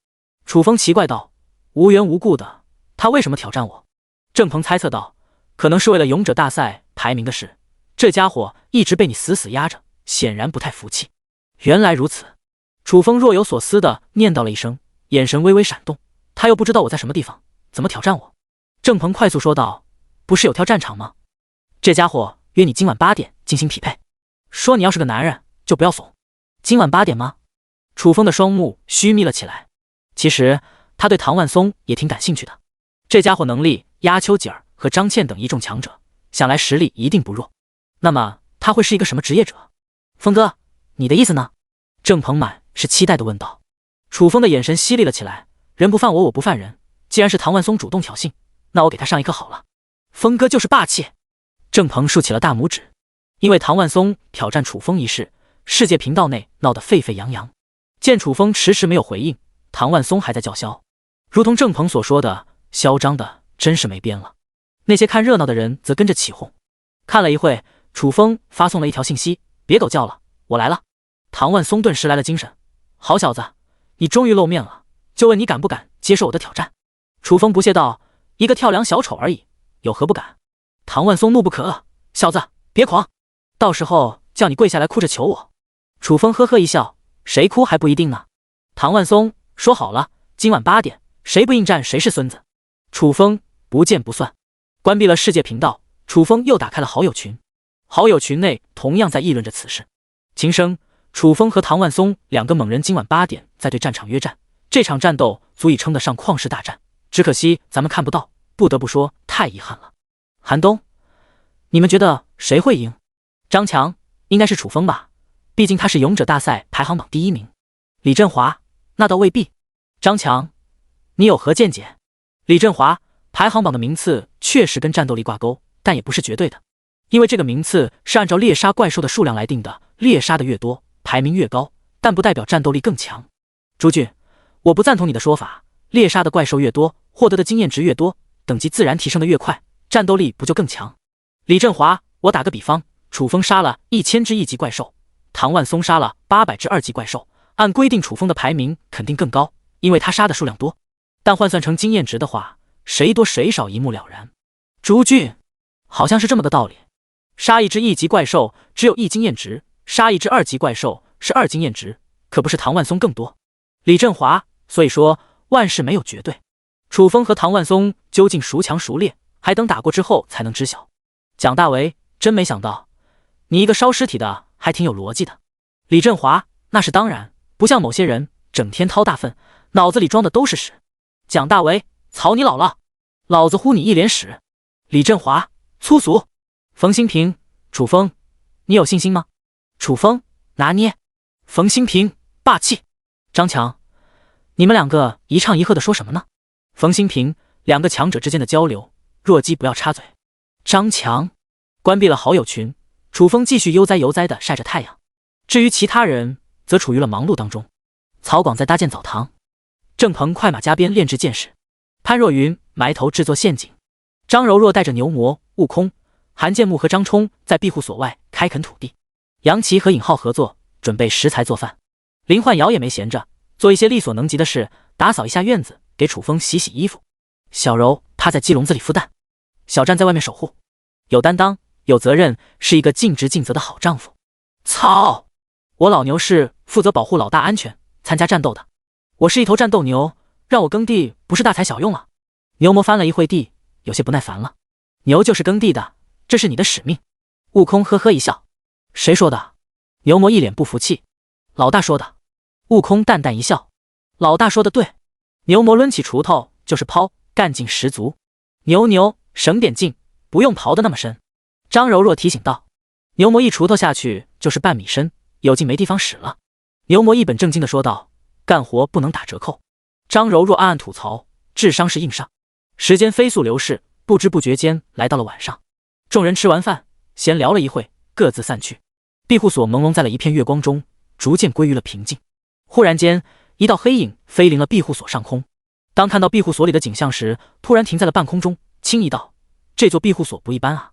楚风奇怪道：“无缘无故的，他为什么挑战我？”郑鹏猜测道：“可能是为了勇者大赛排名的事，这家伙一直被你死死压着，显然不太服气。”原来如此。楚风若有所思地念叨了一声，眼神微微闪动。他又不知道我在什么地方，怎么挑战我？郑鹏快速说道：“不是有跳战场吗？这家伙约你今晚8点进行匹配，说你要是个男人就不要怂。今晚8点吗？”楚风的双目虚眯了起来。其实他对唐万松也挺感兴趣的，这家伙能力压丘吉尔和张倩等一众强者，想来实力一定不弱。那么他会是一个什么职业者？风哥，你的意思呢？郑鹏满是期待地问道。楚风的眼神犀利了起来：“人不犯我，我不犯人。既然是唐万松主动挑衅，那我给他上一课好了。风哥就是霸气。”郑鹏竖起了大拇指。因为唐万松挑战楚风一事，世界频道内闹得沸沸扬扬。见楚风迟迟没有回应，唐万松还在叫嚣，如同郑鹏所说的，嚣张的真是没边了。那些看热闹的人则跟着起哄。看了一会，楚风发送了一条信息：“别狗叫了，我来了。”唐万松顿时来了精神：“好小子，你终于露面了，就问你敢不敢接受我的挑战？”楚风不屑道：“一个跳梁小丑而已，有何不敢？”唐万松怒不可遏：“小子，别狂，到时候叫你跪下来哭着求我。”楚风呵呵一笑：“谁哭还不一定呢。”唐万松：“说好了，今晚8点，谁不应战谁是孙子。”楚风不见不算。关闭了世界频道，楚风又打开了好友群。好友群内同样在议论着此事。秦升、楚风和唐万松两个猛人今晚8点在对战场约战，这场战斗足以称得上旷世大战，只可惜咱们看不到，不得不说太遗憾了。韩东，你们觉得谁会赢？张强，应该是楚风吧，毕竟他是勇者大赛排行榜第1名。李振华，那倒未必。张强，你有何见解？李振华，排行榜的名次确实跟战斗力挂钩，但也不是绝对的，因为这个名次是按照猎杀怪兽的数量来定的，猎杀的越多，排名越高，但不代表战斗力更强。朱俊，我不赞同你的说法，猎杀的怪兽越多，获得的经验值越多，等级自然提升的越快，战斗力不就更强？李振华，我打个比方，楚风杀了1000只1级怪兽，唐万松杀了800只2级怪兽，按规定楚风的排名肯定更高，因为他杀的数量多，但换算成经验值的话，谁多谁少一目了然。朱俊，好像是这么个道理，杀一只1级怪兽只有1经验值，杀一只2级怪兽是2经验值，可不是唐万松更多。李振华，所以说万事没有绝对，楚风和唐万松究竟孰强孰劣，还等打过之后才能知晓。蒋大为，真没想到你一个烧尸体的还挺有逻辑的。李振华，那是当然，不像某些人整天掏大粪，脑子里装的都是屎。蒋大为，草你姥姥，老子呼你一脸屎。李振华，粗俗。冯新平，楚风，你有信心吗？楚风，拿捏。冯新平，霸气。张强，你们两个一唱一和的说什么呢？冯新平，两个强者之间的交流，若姬不要插嘴。张强，关闭了好友群，楚风继续悠哉悠哉的晒着太阳。至于其他人，则处于了忙碌当中。曹广在搭建澡堂，郑鹏快马加鞭炼制剑士，潘若云埋头制作陷阱，张柔若带着牛魔、悟空、韩建木和张冲在庇护所外开垦土地，杨奇和尹浩合作准备食材做饭，林焕瑶也没闲着，做一些力所能及的事，打扫一下院子，给楚风洗洗衣服。小柔趴在鸡笼子里孵蛋，小战在外面守护，有担当有责任，是一个尽职尽责的好丈夫。操！我老牛是负责保护老大安全参加战斗的，我是一头战斗牛，让我耕地不是大材小用了。牛魔翻了一会地，有些不耐烦了。牛就是耕地的，这是你的使命。悟空呵呵一笑。谁说的？牛魔一脸不服气。老大说的。悟空淡淡一笑。老大说的对。牛魔抡起锄头就是抛，干劲十足。牛省点劲，不用刨得那么深。张柔若提醒道。牛魔一锄头下去就是半米深，有劲没地方使了。牛魔一本正经地说道，干活不能打折扣。张柔若暗暗吐槽，智商是硬上。时间飞速流逝，不知不觉间来到了晚上。众人吃完饭，闲聊了一会，各自散去。庇护所朦胧在了一片月光中，逐渐归于了平静。忽然间，一道黑影飞临了庇护所上空。当看到庇护所里的景象时，突然停在了半空中，轻疑道：“这座庇护所不一般啊！”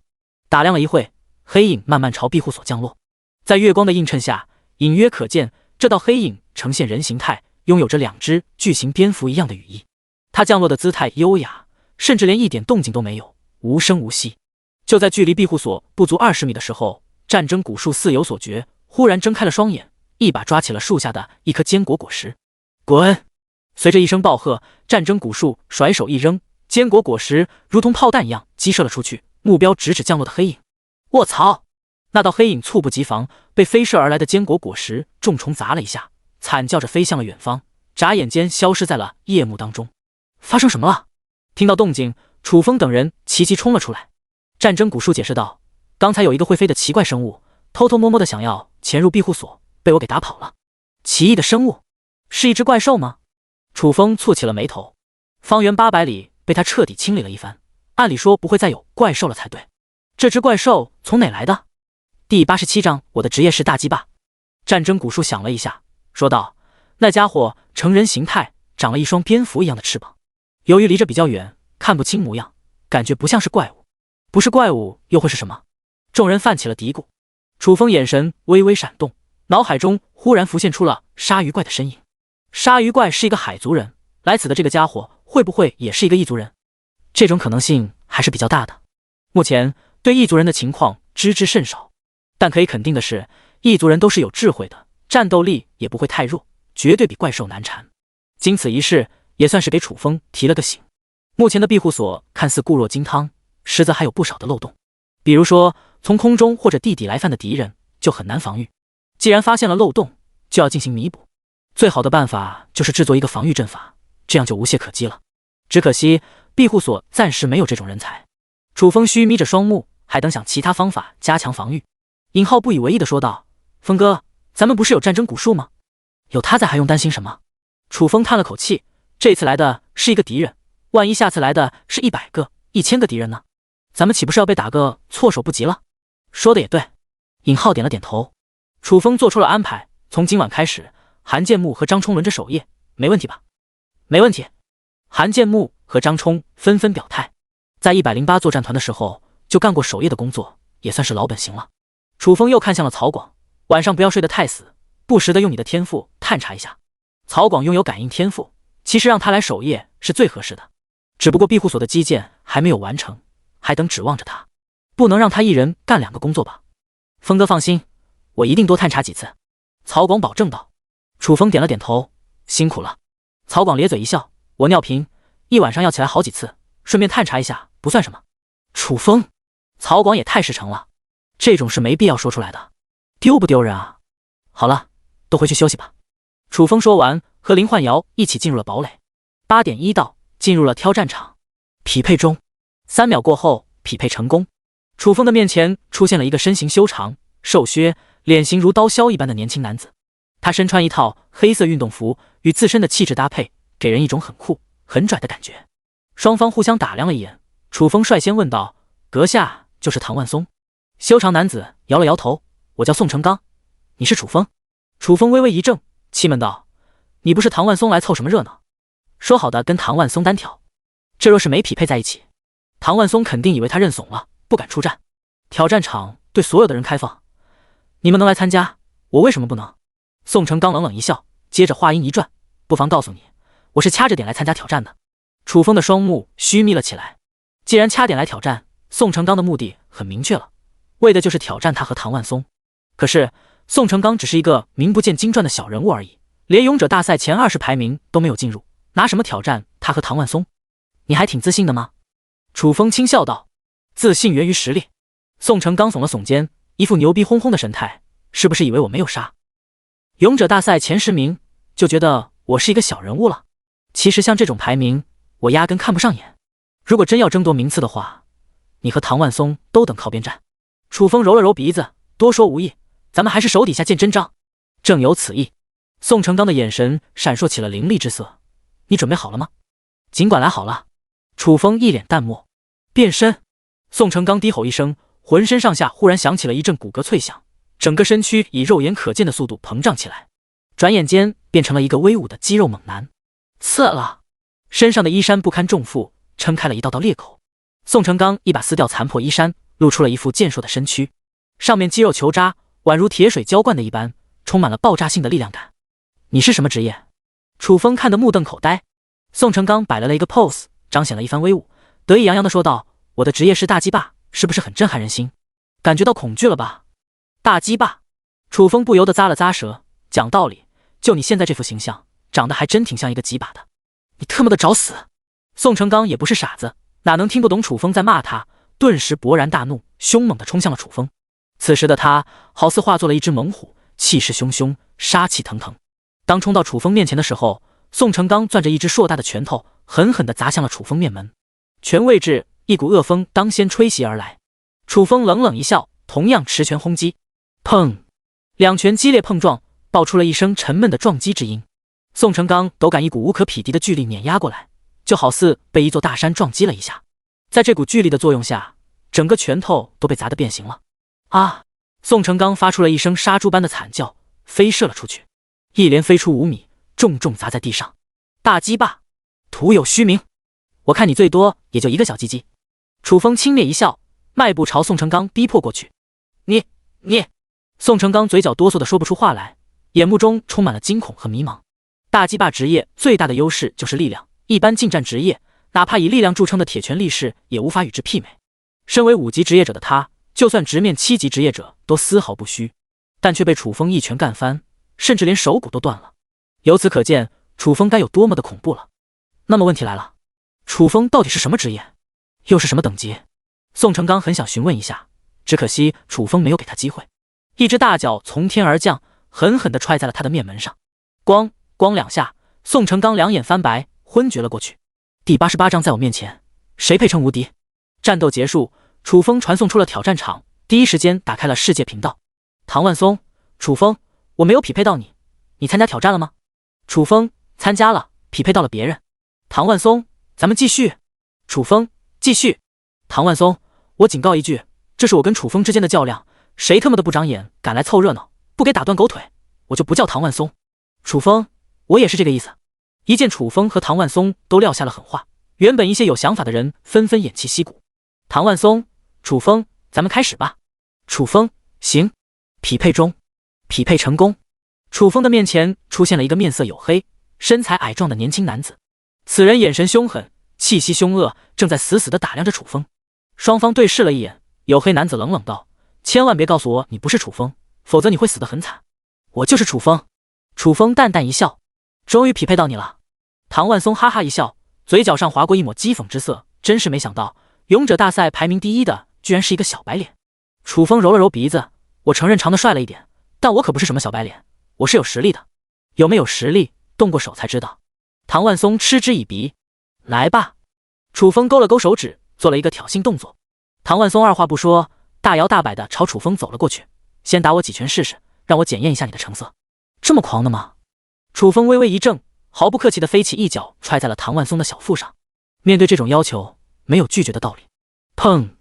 打量了一会，黑影慢慢朝庇护所降落。在月光的映衬下，隐约可见这道黑影呈现人形态，拥有着2只巨型蝙蝠一样的羽翼。它降落的姿态优雅，甚至连一点动静都没有，无声无息。就在距离庇护所不足20米的时候，战争古树似有所觉，忽然睁开了双眼，一把抓起了树下的一颗坚果果实。滚！随着一声暴喝，战争古树甩手一扔，坚果果实如同炮弹一样击射了出去，目标直指降落的黑影。卧槽！那道黑影猝不及防，被飞射而来的坚果果实重重砸了一下，惨叫着飞向了远方，眨眼间消失在了夜幕当中。发生什么了？听到动静，楚风等人齐齐冲了出来。战争古树解释道，刚才有一个会飞的奇怪生物，偷偷摸摸的想要潜入庇护所，被我给打跑了。奇异的生物？是一只怪兽吗？楚风蹙起了眉头。方圆800里被他彻底清理了一番，按理说不会再有怪兽了才对。这只怪兽从哪来的？第87章，我的职业是大鸡巴。战争古树想了一下，说道：“那家伙成人形态，长了一双蝙蝠一样的翅膀。由于离着比较远，看不清模样，感觉不像是怪物。不是怪物又会是什么？”众人泛起了嘀咕。楚风眼神微微闪动，脑海中忽然浮现出了鲨鱼怪的身影。鲨鱼怪是一个海族人，来此的这个家伙会不会也是一个异族人？这种可能性还是比较大的。目前对异族人的情况知之甚少，但可以肯定的是，异族人都是有智慧的，战斗力也不会太弱，绝对比怪兽难缠。经此一事，也算是给楚风提了个醒。目前的庇护所看似固若金汤，实则还有不少的漏洞。比如说，从空中或者地底来犯的敌人就很难防御。既然发现了漏洞，就要进行弥补。最好的办法就是制作一个防御阵法，这样就无懈可击了。只可惜庇护所暂时没有这种人才。楚风虚眯着双目，还等想其他方法加强防御。尹浩不以为意地说道：“风哥，咱们不是有战争古树吗？有他在还用担心什么？”楚风叹了口气，这次来的是一个敌人，万一下次来的是100个、1000个敌人呢？咱们岂不是要被打个措手不及了？说的也对。尹浩点了点头。楚风做出了安排，从今晚开始，韩建木和张冲轮着守夜，没问题吧？没问题。韩建木和张冲纷纷表态，在108作战团的时候就干过守夜的工作，也算是老本行了。楚风又看向了曹广，晚上不要睡得太死，不时的用你的天赋探查一下。曹广拥有感应天赋，其实让他来守夜是最合适的，只不过庇护所的基建还没有完成，还等指望着他，不能让他一人干2个工作吧？风哥放心，我一定多探查几次。曹广保证道。楚风点了点头，辛苦了。曹广咧嘴一笑，我尿频，一晚上要起来好几次，顺便探查一下不算什么。楚风，曹广也太实诚了，这种事没必要说出来的，丢不丢人啊？好了，都回去休息吧。楚风说完，和林焕瑶一起进入了堡垒。8点1到，进入了挑战场，匹配中。3秒过后，匹配成功。楚风的面前出现了一个身形修长、瘦削、脸型如刀削一般的年轻男子。他身穿一套黑色运动服，与自身的气质搭配，给人一种很酷、很拽的感觉。双方互相打量了一眼，楚风率先问道：“阁下就是唐万松？”修长男子摇了摇头：“我叫宋成刚，你是楚风？”楚风微微一怔，气闷道：“你不是唐万松来凑什么热闹？说好的跟唐万松单挑，这若是没匹配在一起，唐万松肯定以为他认怂了，不敢出战。挑战场对所有的人开放，你们能来参加，我为什么不能？”宋成刚冷冷一笑，接着话音一转：“不妨告诉你，我是掐着点来参加挑战的。”楚风的双目虚眯了起来。既然掐点来挑战，宋成刚的目的很明确了，为的就是挑战他和唐万松。可是宋成刚只是一个名不见经传的小人物而已，连勇者大赛前20排名都没有进入，拿什么挑战他和唐万松？你还挺自信的吗？楚风轻笑道：“自信源于实力。”宋成刚耸了耸肩，一副牛逼哄哄的神态，是不是以为我没有杀勇者大赛前10名就觉得我是一个小人物了？其实像这种排名我压根看不上眼，如果真要争夺名次的话，你和唐万松都等靠边站。楚风揉了揉鼻子，多说无益，咱们还是手底下见真章。正有此意，宋成刚的眼神闪烁起了凌厉之色。你准备好了吗？尽管来好了。楚风一脸淡漠。变身。宋成刚低吼一声，浑身上下忽然响起了一阵骨骼脆响，整个身躯以肉眼可见的速度膨胀起来，转眼间变成了一个威武的肌肉猛男。刺了！身上的衣衫不堪重负，撑开了一道道裂口。宋成刚一把撕掉残破衣衫，露出了一副健硕的身躯，上面肌肉球渣宛如铁水浇灌的一般，充满了爆炸性的力量感。你是什么职业？楚风看得目瞪口呆。宋成刚摆了一个 pose， 彰显了一番威武，得意洋洋地说道：我的职业是大鸡巴，是不是很震撼人心？感觉到恐惧了吧？大鸡巴。楚风不由得咂了咂舌，讲道理，就你现在这副形象，长得还真挺像一个几把的。你特么的找死！宋成刚也不是傻子，哪能听不懂楚风在骂他，顿时勃然大怒，凶猛地冲向了楚风。此时的他好似化作了一只猛虎，气势汹汹，杀气腾腾。当冲到楚风面前的时候，宋成刚攥着一只硕大的拳头，狠狠地砸向了楚风面门。拳位置，一股恶风当先吹袭而来。楚风冷冷一笑，同样持拳轰击。砰！两拳激烈碰撞，爆出了一声沉闷的撞击之音。宋成刚都感一股无可匹敌的巨力碾压过来，就好似被一座大山撞击了一下。在这股巨力的作用下，整个拳头都被砸得变形了。啊！宋成刚发出了一声杀猪般的惨叫，飞射了出去，一连飞出5米，重重砸在地上。大鸡巴，徒有虚名，我看你最多也就一个小鸡鸡。楚风轻蔑一笑，迈步朝宋成刚逼迫过去。你！宋成刚嘴角哆嗦的说不出话来，眼目中充满了惊恐和迷茫。大鸡巴职业最大的优势就是力量，一般近战职业哪怕以力量著称的铁拳力士也无法与之媲美。身为5级职业者的他，就算直面7级职业者都丝毫不虚，但却被楚风一拳干翻，甚至连手骨都断了。由此可见，楚风该有多么的恐怖了。那么问题来了，楚风到底是什么职业，又是什么等级？宋成刚很想询问一下，只可惜楚风没有给他机会。一只大脚从天而降，狠狠地踹在了他的面门上。咣咣2下，宋成刚两眼翻白，昏厥了过去。第88章在我面前，谁配称无敌？战斗结束，楚风传送出了挑战场，第一时间打开了世界频道。唐万松，楚风，我没有匹配到你，你参加挑战了吗？楚风，参加了，匹配到了别人。唐万松，咱们继续。楚风，继续。唐万松，我警告一句，这是我跟楚风之间的较量，谁他妈的不长眼，敢来凑热闹，不给打断狗腿，我就不叫唐万松。楚风，我也是这个意思。一见楚风和唐万松都撂下了狠话，原本一些有想法的人纷纷偃旗息鼓。唐万松，楚风，咱们开始吧。楚风，行。匹配中，匹配成功。楚风的面前出现了一个面色黝黑、身材矮壮的年轻男子，此人眼神凶狠，气息凶恶，正在死死地打量着楚风。双方对视了一眼，黝黑男子冷冷道：千万别告诉我你不是楚风，否则你会死得很惨。我就是楚风。楚风淡淡一笑，终于匹配到你了。唐万松哈哈一笑，嘴角上划过一抹讥讽之色，真是没想到，勇者大赛排名第1的居然是一个小白脸。楚风揉了揉鼻子，我承认长得帅了一点，但我可不是什么小白脸，我是有实力的。有没有实力，动过手才知道。唐万松嗤之以鼻。来吧。楚风勾了勾手指，做了一个挑衅动作。唐万松二话不说，大摇大摆地朝楚风走了过去。先打我几拳试试，让我检验一下你的成色。这么狂的吗？楚风微微一怔，毫不客气地飞起一脚踹在了唐万松的小腹上。面对这种要求，没有拒绝的道理。砰！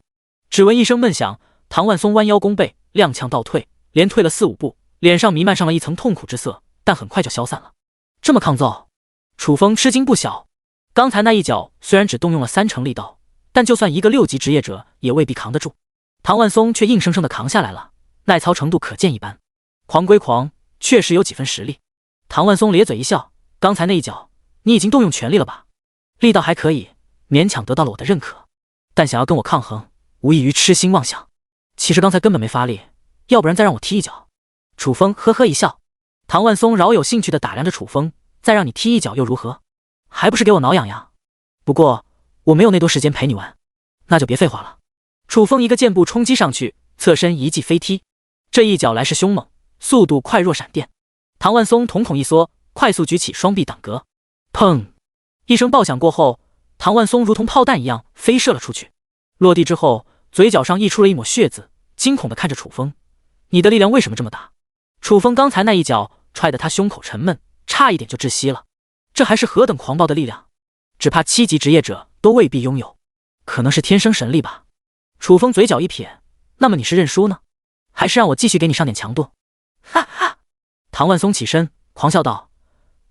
只闻一声闷响，唐万松弯腰弓背，踉跄倒退，连退了4、5步，脸上弥漫上了一层痛苦之色，但很快就消散了。这么抗揍？楚风吃惊不小。刚才那一脚虽然只动用了30%力道，但就算一个6级职业者也未必扛得住。唐万松却硬生生地扛下来了，耐操程度可见一斑。狂归狂，确实有几分实力。唐万松咧嘴一笑，刚才那一脚你已经动用全力了吧？力道还可以，勉强得到了我的认可，但想要跟我抗衡，无异于痴心妄想。其实刚才根本没发力，要不然再让我踢一脚。楚风呵呵一笑。唐万松饶有兴趣地打量着楚风，再让你踢一脚又如何？还不是给我挠痒痒？不过我没有那多时间陪你玩，那就别废话了。楚风一个箭步冲击上去，侧身一记飞踢，这一脚来势凶猛，速度快若闪电。唐万松瞳孔一缩，快速举起双臂挡格。砰！一声爆响过后，唐万松如同炮弹一样飞射了出去。落地之后，嘴角上溢出了一抹血渍，惊恐地看着楚风：“你的力量为什么这么大？”楚风刚才那一脚踹得他胸口沉闷，差一点就窒息了。这还是何等狂暴的力量，只怕7级职业者都未必拥有，可能是天生神力吧。楚风嘴角一撇：“那么你是认输呢，还是让我继续给你上点强度？”哈哈！唐万松起身狂笑道：“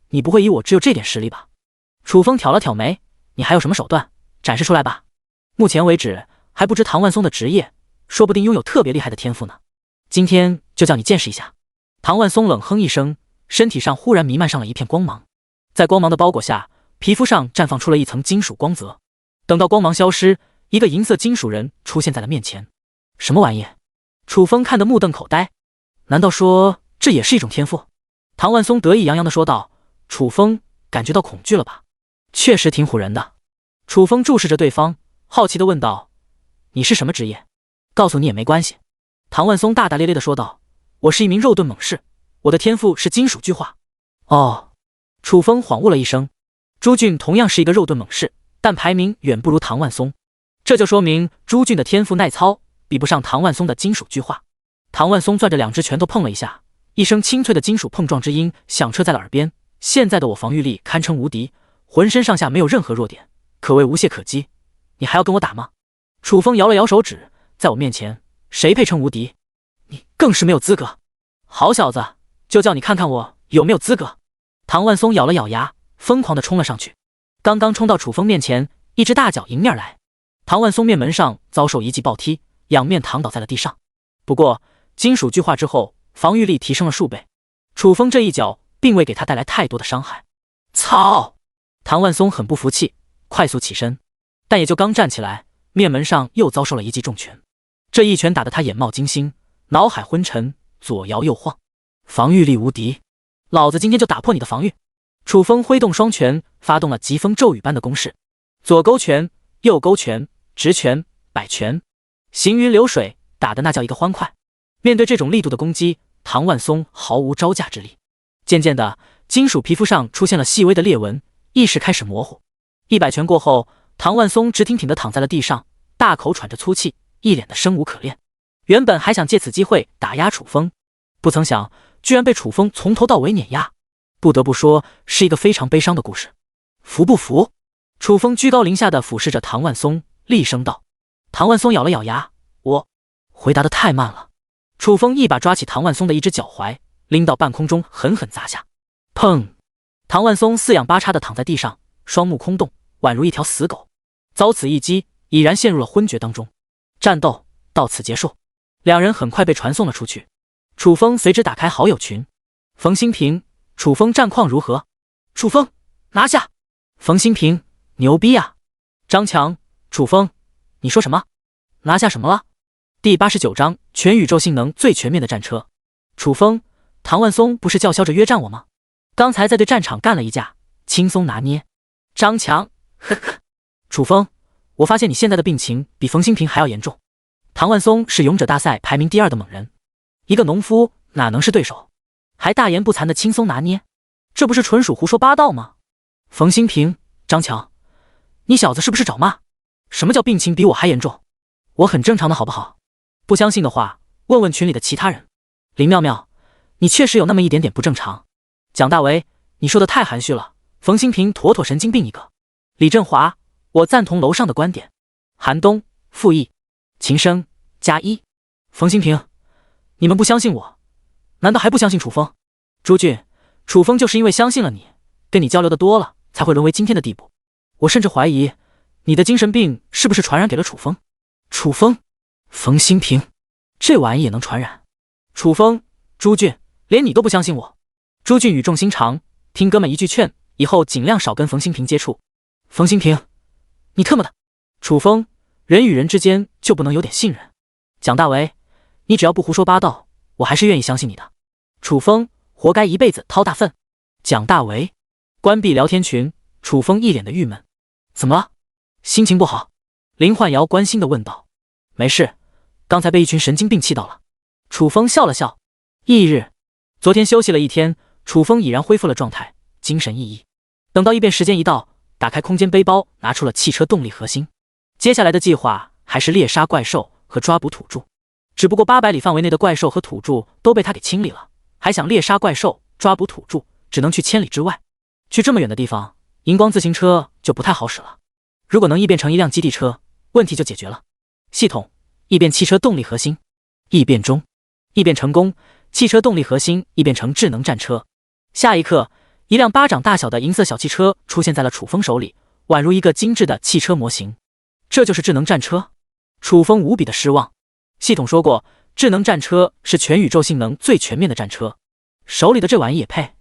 你不会以我只有这点实力吧？”楚风挑了挑眉：“你还有什么手段？展示出来吧。目前为止还不知唐万松的职业，说不定拥有特别厉害的天赋呢。今天就叫你见识一下。”唐万松冷哼一声，身体上忽然弥漫上了一片光芒，在光芒的包裹下，皮肤上绽放出了一层金属光泽。等到光芒消失，一个银色金属人出现在了面前。什么玩意？楚风看得目瞪口呆。难道说这也是一种天赋？唐万松得意洋洋地说道。楚风感觉到恐惧了吧？确实挺唬人的。楚风注视着对方，好奇地问道：“你是什么职业？告诉你也没关系。”唐万松大大咧咧地说道：“我是一名肉盾猛士，我的天赋是金属巨化。”哦，楚风恍悟了一声。朱俊同样是一个肉盾猛士，但排名远不如唐万松，这就说明朱俊的天赋耐操比不上唐万松的金属巨化。唐万松攥着2只拳头碰了一下，一声清脆的金属碰撞之音响彻在了耳边。现在的我防御力堪称无敌，浑身上下没有任何弱点，可谓无懈可击。你还要跟我打吗？楚风摇了摇手指，在我面前谁配称无敌？你更是没有资格。好小子，就叫你看看我有没有资格。唐万松咬了咬牙，疯狂地冲了上去。刚刚冲到楚风面前，一只大脚迎面来，唐万松面门上遭受一记暴踢，仰面躺倒在了地上。不过金属巨化之后，防御力提升了数倍，楚风这一脚并未给他带来太多的伤害。操！唐万松很不服气，快速起身，但也就刚站起来，面门上又遭受了一记重拳。这一拳打得他眼冒金星，脑海昏沉，左摇右晃。防御力无敌，老子今天就打破你的防御！楚风挥动双拳，发动了疾风骤雨般的攻势，左勾拳，右勾拳，直拳，摆拳，行云流水，打得那叫一个欢快。面对这种力度的攻击，唐万松毫无招架之力。渐渐的，金属皮肤上出现了细微的裂纹，意识开始模糊。100拳过后，唐万松直挺挺地躺在了地上，大口喘着粗气，一脸的生无可恋。原本还想借此机会打压楚风，不曾想居然被楚风从头到尾碾压。不得不说，是一个非常悲伤的故事。服不服？楚风居高临下地俯视着唐万松，厉声道。唐万松咬了咬牙，我回答得太慢了。楚风一把抓起唐万松的一只脚踝，拎到半空中狠狠砸下。砰！唐万松四仰八叉地躺在地上，双目空洞，宛如一条死狗。遭此一击，已然陷入了昏厥当中。战斗到此结束，两人很快被传送了出去。楚风随之打开好友群。冯新平，楚风战况如何？楚风拿下。冯新平，牛逼啊！张强，楚风，你说什么？拿下什么了？第89章全宇宙性能最全面的战车。楚风，唐万松不是叫嚣着约战我吗？刚才在对战场干了一架，轻松拿捏。张强，呵呵。楚风，我发现你现在的病情比冯新平还要严重。唐万松是勇者大赛排名第2的猛人，一个农夫哪能是对手？还大言不惭的轻松拿捏，这不是纯属胡说八道吗？冯新平，张强，你小子是不是找骂？什么叫病情比我还严重？我很正常的好不好？不相信的话，问问群里的其他人。林妙妙，你确实有那么一点点不正常。蒋大为，你说的太含蓄了，冯新平妥妥神经病一个。李振华，我赞同楼上的观点。韩东，负1，秦升+1。冯新平，你们不相信我，难道还不相信楚风？朱俊，楚风就是因为相信了你，跟你交流的多了，才会沦为今天的地步。我甚至怀疑你的精神病是不是传染给了楚风。楚风，冯新平，这玩意也能传染？楚风，朱俊，连你都不相信我。朱俊语重心长，听哥们一句劝，以后尽量少跟冯新平接触。冯新平，你特么的！楚风，人与人之间就不能有点信任？蒋大为，你只要不胡说八道，我还是愿意相信你的。楚风，活该一辈子掏大粪。蒋大为，关闭聊天群。楚风一脸的郁闷，怎么了？心情不好？林焕瑶关心地问道。没事，刚才被一群神经病气到了。楚风笑了笑。翌日，昨天休息了一天，楚风已然恢复了状态，精神奕奕。等到异变时间一到，打开空间背包，拿出了汽车动力核心。接下来的计划还是猎杀怪兽，和抓捕土著。只不过800里范围内的怪兽和土著都被他给清理了，还想猎杀怪兽、抓捕土著，只能去1000里之外。去这么远的地方，荧光自行车就不太好使了。如果能异变成一辆基地车，问题就解决了。系统异变汽车动力核心，异变中，异变成功，汽车动力核心异变成智能战车。下一刻，一辆巴掌大小的银色小汽车出现在了楚风手里，宛如一个精致的汽车模型。这就是智能战车？楚风无比的失望。系统说过，智能战车是全宇宙性能最全面的战车，手里的这玩意也配？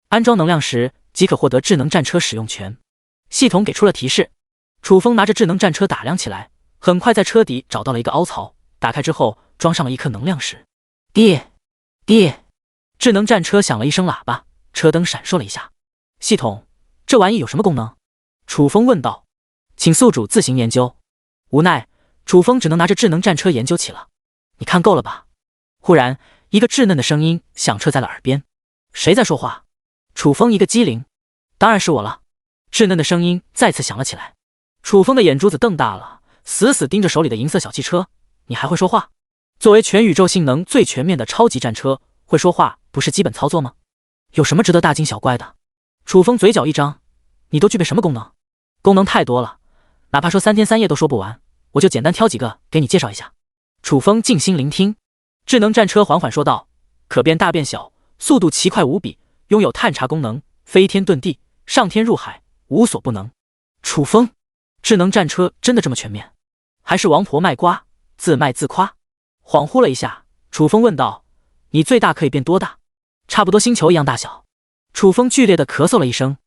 安装能量石即可获得智能战车使用权。系统给出了提示。楚风拿着智能战车打量起来，很快在车底找到了一个凹槽，打开之后装上了一颗能量石。滴滴，智能战车响了一声喇叭，车灯闪烁了一下。系统，这玩意有什么功能？楚风问道。请宿主自行研究。无奈，楚风只能拿着智能战车研究起了。你看够了吧？忽然，一个稚嫩的声音响彻在了耳边。谁在说话？楚风一个机灵，当然是我了。稚嫩的声音再次响了起来。楚风的眼珠子瞪大了，死死盯着手里的银色小汽车。你还会说话？作为全宇宙性能最全面的超级战车，会说话不是基本操作吗？有什么值得大惊小怪的？楚风嘴角一张，你都具备什么功能？功能太多了，哪怕说3天3夜都说不完，我就简单挑几个给你介绍一下。楚风静心聆听。智能战车缓缓说道，可变大变小，速度奇快无比，拥有探查功能，飞天遁地，上天入海，无所不能。楚风，智能战车真的这么全面？还是王婆卖瓜，自卖自夸？恍惚了一下，楚风问道，你最大可以变多大？差不多星球一样大小。楚风剧烈的咳嗽了一声。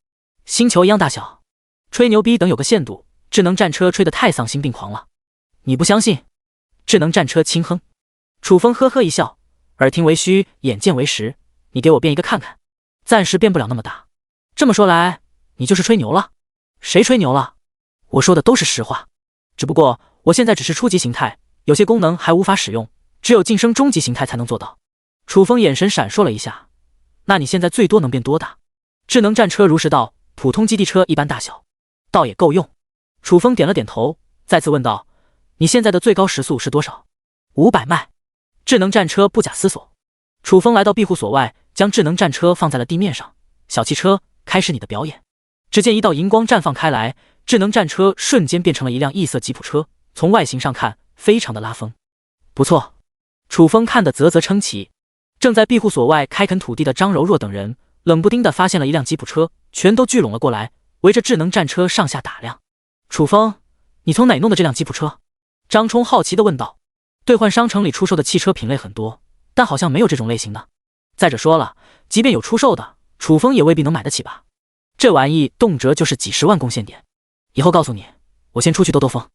星球一样大小？吹牛逼等有个限度，智能战车吹得太丧心病狂了。你不相信？智能战车轻哼。楚风呵呵一笑，耳听为虚，眼见为实，你给我变一个看看。暂时变不了那么大。这么说来，你就是吹牛了？谁吹牛了？我说的都是实话。只不过我现在只是初级形态，有些功能还无法使用，只有晋升中级形态才能做到。楚风眼神闪烁了一下。那你现在最多能变多大？智能战车如实道，普通基地车一般大小，倒也够用。楚风点了点头，再次问道，你现在的最高时速是多少？500迈。智能战车不假思索。楚风来到庇护所外，将智能战车放在了地面上。小汽车，开始你的表演。只见一道荧光绽放开来，智能战车瞬间变成了一辆异色吉普车，从外形上看非常的拉风。不错。楚风看得啧啧称奇。正在庇护所外开垦土地的张柔若等人冷不丁的发现了一辆吉普车，全都聚拢了过来，围着智能战车上下打量。楚风，你从哪弄的这辆吉普车？张冲好奇地问道。兑换商城里出售的汽车品类很多，但好像没有这种类型的。再者说了，即便有出售的，楚风也未必能买得起吧。这玩意动辄就是几十万贡献点。以后告诉你，我先出去兜兜风。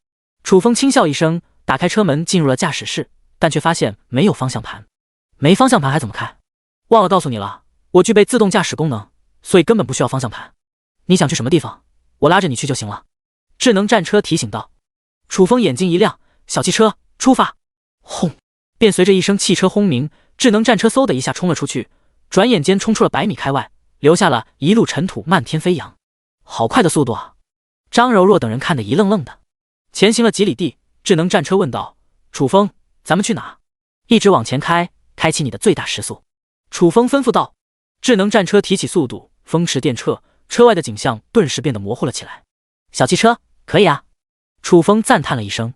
楚风轻笑一声，打开车门进入了驾驶室，但却发现没有方向盘。没方向盘还怎么开？忘了告诉你了，我具备自动驾驶功能，所以根本不需要方向盘。你想去什么地方，我拉着你去就行了。智能战车提醒道。楚风眼睛一亮，小汽车出发。轰！便随着一声汽车轰鸣，智能战车嗖的一下冲了出去，转眼间冲出了100米开外，留下了一路尘土漫天飞扬。好快的速度啊！张柔若等人看得一愣愣的。前行了几里地，智能战车问道，楚风，咱们去哪？一直往前开，开启你的最大时速。楚风吩咐道。智能战车提起速度，风驰电掣，车外的景象顿时变得模糊了起来。小汽车可以啊。楚风赞叹了一声。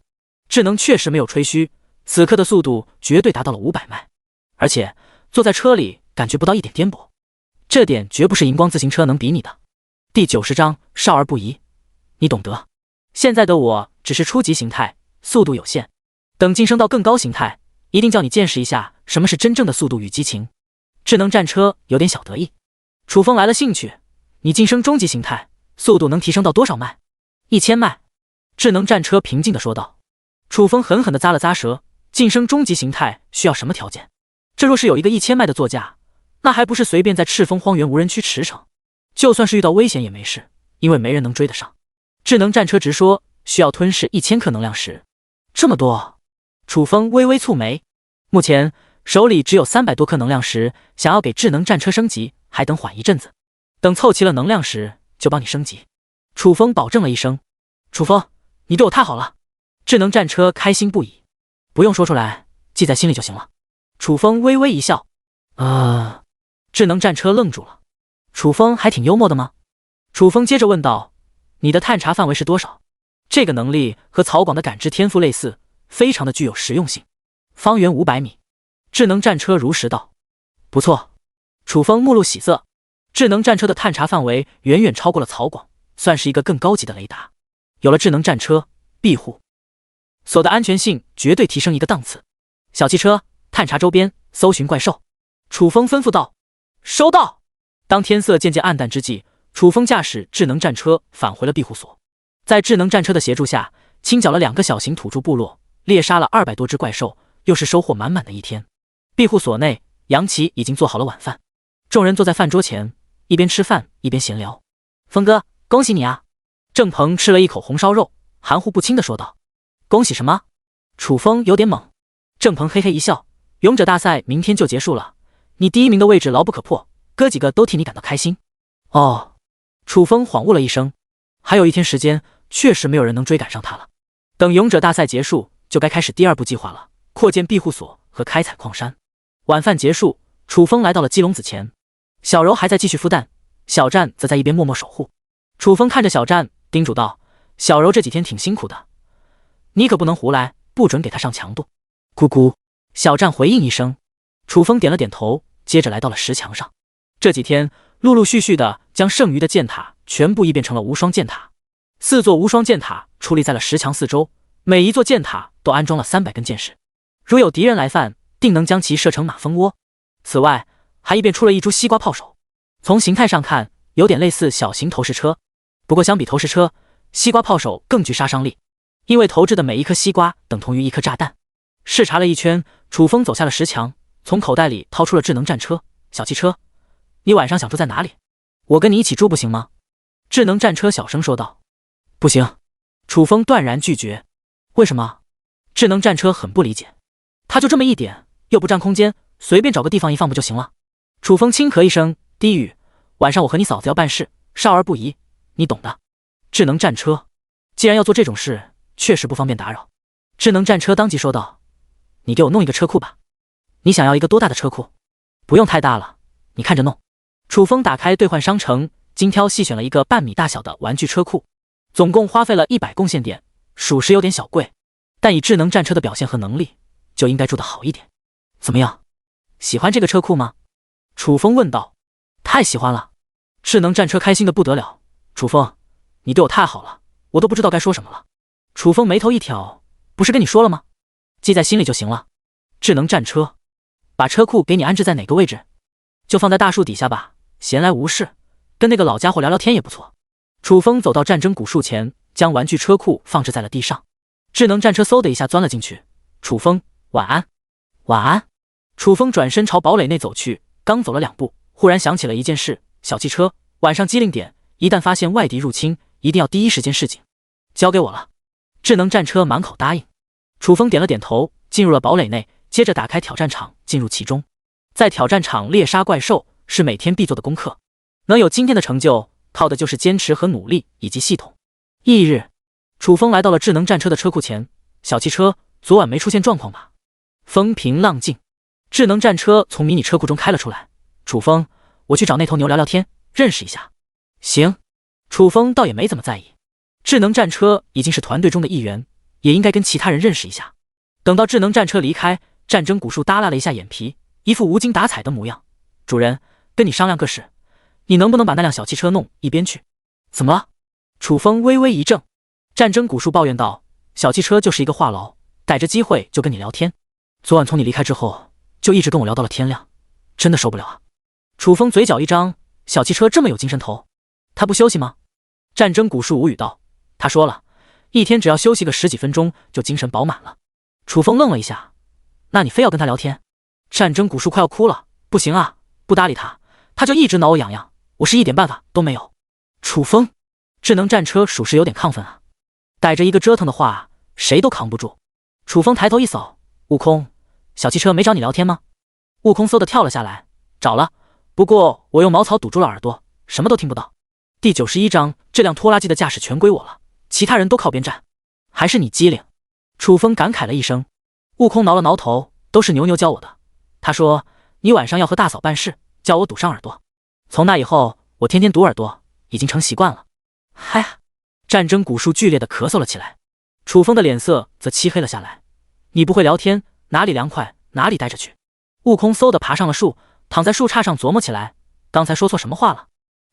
智能确实没有吹嘘，此刻的速度绝对达到了500迈，而且坐在车里感觉不到一点颠簸，这点绝不是荧光自行车能比拟的。第90章少儿不宜，你懂得。现在的我只是初级形态，速度有限，等晋升到更高形态，一定叫你见识一下什么是真正的速度与激情。智能战车有点小得意。楚风来了兴趣，你晋升中级形态，速度能提升到多少迈？1000迈。智能战车平静地说道。楚风狠狠地咂了咂舌，晋升中级形态需要什么条件？这若是有一个1000迈的座驾，那还不是随便在赤峰荒原无人区驰骋？就算是遇到危险也没事，因为没人能追得上。智能战车直说需要吞噬1000颗能量石。这么多？楚风微微蹙眉。目前手里只有300多颗能量石，想要给智能战车升级，还等缓一阵子。等凑齐了能量石，就帮你升级。楚风保证了一声。楚风，你对我太好了。智能战车开心不已。不用说出来，记在心里就行了。楚风微微一笑。智能战车愣住了。楚风还挺幽默的吗？楚风接着问道，你的探查范围是多少？这个能力和曹广的感知天赋类似，非常的具有实用性。方圆500米。智能战车如实道。不错。楚风目露喜色。智能战车的探查范围远远超过了曹广，算是一个更高级的雷达。有了智能战车，庇护所的安全性绝对提升一个档次。小汽车，探查周边，搜寻怪兽。楚风吩咐道。收到。当天色渐渐暗淡之际，楚风驾驶智能战车返回了庇护所。在智能战车的协助下，清剿了2个小型土著部落，猎杀了200多只怪兽，又是收获满满的一天。庇护所内，杨琪已经做好了晚饭，众人坐在饭桌前，一边吃饭一边闲聊。峰哥，恭喜你啊！郑鹏吃了一口红烧肉，含糊不清地说道。恭喜什么？楚风有点懵。郑鹏嘿嘿一笑，勇者大赛明天就结束了，你第1名的位置牢不可破，哥几个都替你感到开心。哦。楚风恍悟了一声，还有1天时间，确实没有人能追赶上他了。等勇者大赛结束，就该开始第2步计划了，扩建庇护所和开采矿山。晚饭结束，楚风来到了鸡笼子前，小柔还在继续孵蛋，小战则在一边默默守护。楚风看着小战，叮嘱道：小柔这几天挺辛苦的，你可不能胡来，不准给她上强度。咕咕，小战回应一声。楚风点了点头，接着来到了石墙上。这几天陆陆续续的将剩余的箭塔全部异变成了无双箭塔，4座无双箭塔矗立在了石墙四周，每一座箭塔都安装了300根箭矢，如有敌人来犯，定能将其射成马蜂窝。此外，还异变出了一株西瓜炮手，从形态上看，有点类似小型投石车，不过相比投石车，西瓜炮手更具杀伤力，因为投掷的每一颗西瓜等同于1颗炸弹。视察了一圈，楚风走下了石墙，从口袋里掏出了智能战车。小汽车，你晚上想住在哪里？我跟你一起住不行吗？智能战车小声说道。不行。楚风断然拒绝。为什么？智能战车很不理解。他就这么一点，又不占空间，随便找个地方一放不就行了？楚风轻咳一声，低语：晚上我和你嫂子要办事，少儿不宜，你懂的。智能战车，既然要做这种事，确实不方便打扰。智能战车当即说道：你给我弄一个车库吧。你想要一个多大的车库？不用太大了，你看着弄。楚风打开兑换商城，精挑细选了一个半米大小的玩具车库，总共花费了100贡献点，属实有点小贵，但以智能战车的表现和能力，就应该住得好一点。怎么样？喜欢这个车库吗？楚风问道。太喜欢了。智能战车开心的不得了。楚风，你对我太好了，我都不知道该说什么了。楚风眉头一挑，不是跟你说了吗？记在心里就行了。智能战车，把车库给你安置在哪个位置？就放在大树底下吧，闲来无事，跟那个老家伙聊聊天也不错。楚风走到战争古树前，将玩具车库放置在了地上。智能战车嗖的一下钻了进去。楚风，晚安。晚安。楚风转身朝堡垒内走去，刚走了2步，忽然想起了一件事：小汽车，晚上机灵点，一旦发现外敌入侵，一定要第一时间示警。交给我了。智能战车满口答应。楚风点了点头，进入了堡垒内，接着打开挑战场，进入其中。在挑战场猎杀怪兽是每天必做的功课，能有今天的成就，靠的就是坚持和努力以及系统。翌日，楚风来到了智能战车的车库前。小汽车，昨晚没出现状况吧？风平浪静。智能战车从迷你车库中开了出来。楚风，我去找那头牛聊聊天，认识一下。行。楚风倒也没怎么在意，智能战车已经是团队中的一员，也应该跟其他人认识一下。等到智能战车离开，战争古树耷拉了一下眼皮，一副无精打采的模样。主人，跟你商量个事，你能不能把那辆小汽车弄一边去？怎么了？楚风微微一怔。战争古树抱怨道：小汽车就是一个话痨，逮着机会就跟你聊天，昨晚从你离开之后就一直跟我聊到了天亮，真的受不了啊。楚风嘴角一张，小汽车这么有精神头，他不休息吗？战争古树无语道：他说了，一天只要休息个10几分钟就精神饱满了。楚风愣了一下，那你非要跟他聊天？战争古树快要哭了，不行啊，不搭理他，他就一直挠我痒痒，我是一点办法都没有。楚风，智能战车属实有点亢奋啊，逮着一个折腾的话，谁都扛不住。楚风抬头一扫，悟空，小汽车没找你聊天吗？悟空嗖的跳了下来，找了，不过我用茅草堵住了耳朵，什么都听不到。第91章，这辆拖拉机的驾驶权归我了，其他人都靠边站。还是你机灵。楚风感慨了一声。悟空挠了挠头，都是牛牛教我的。他说你晚上要和大嫂办事，叫我堵上耳朵。从那以后，我天天堵耳朵，已经成习惯了。嗨呀！战争古树剧烈的咳嗽了起来，楚风的脸色则漆黑了下来。你不会聊天，哪里凉快哪里待着去。悟空嗖的爬上了树，躺在树杈上琢磨起来，刚才说错什么话了？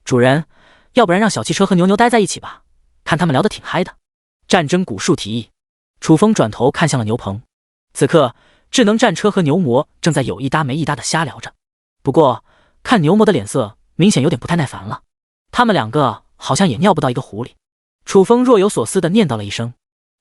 主人，要不然让小汽车和牛牛待在一起吧，看他们聊得挺嗨的。战争古树提议。楚风转头看向了牛棚，此刻智能战车和牛魔正在有一搭没一搭的瞎聊着。不过看牛魔的脸色明显有点不太耐烦了，他们两个好像也尿不到一个壶里。楚风若有所思地念叨了一声。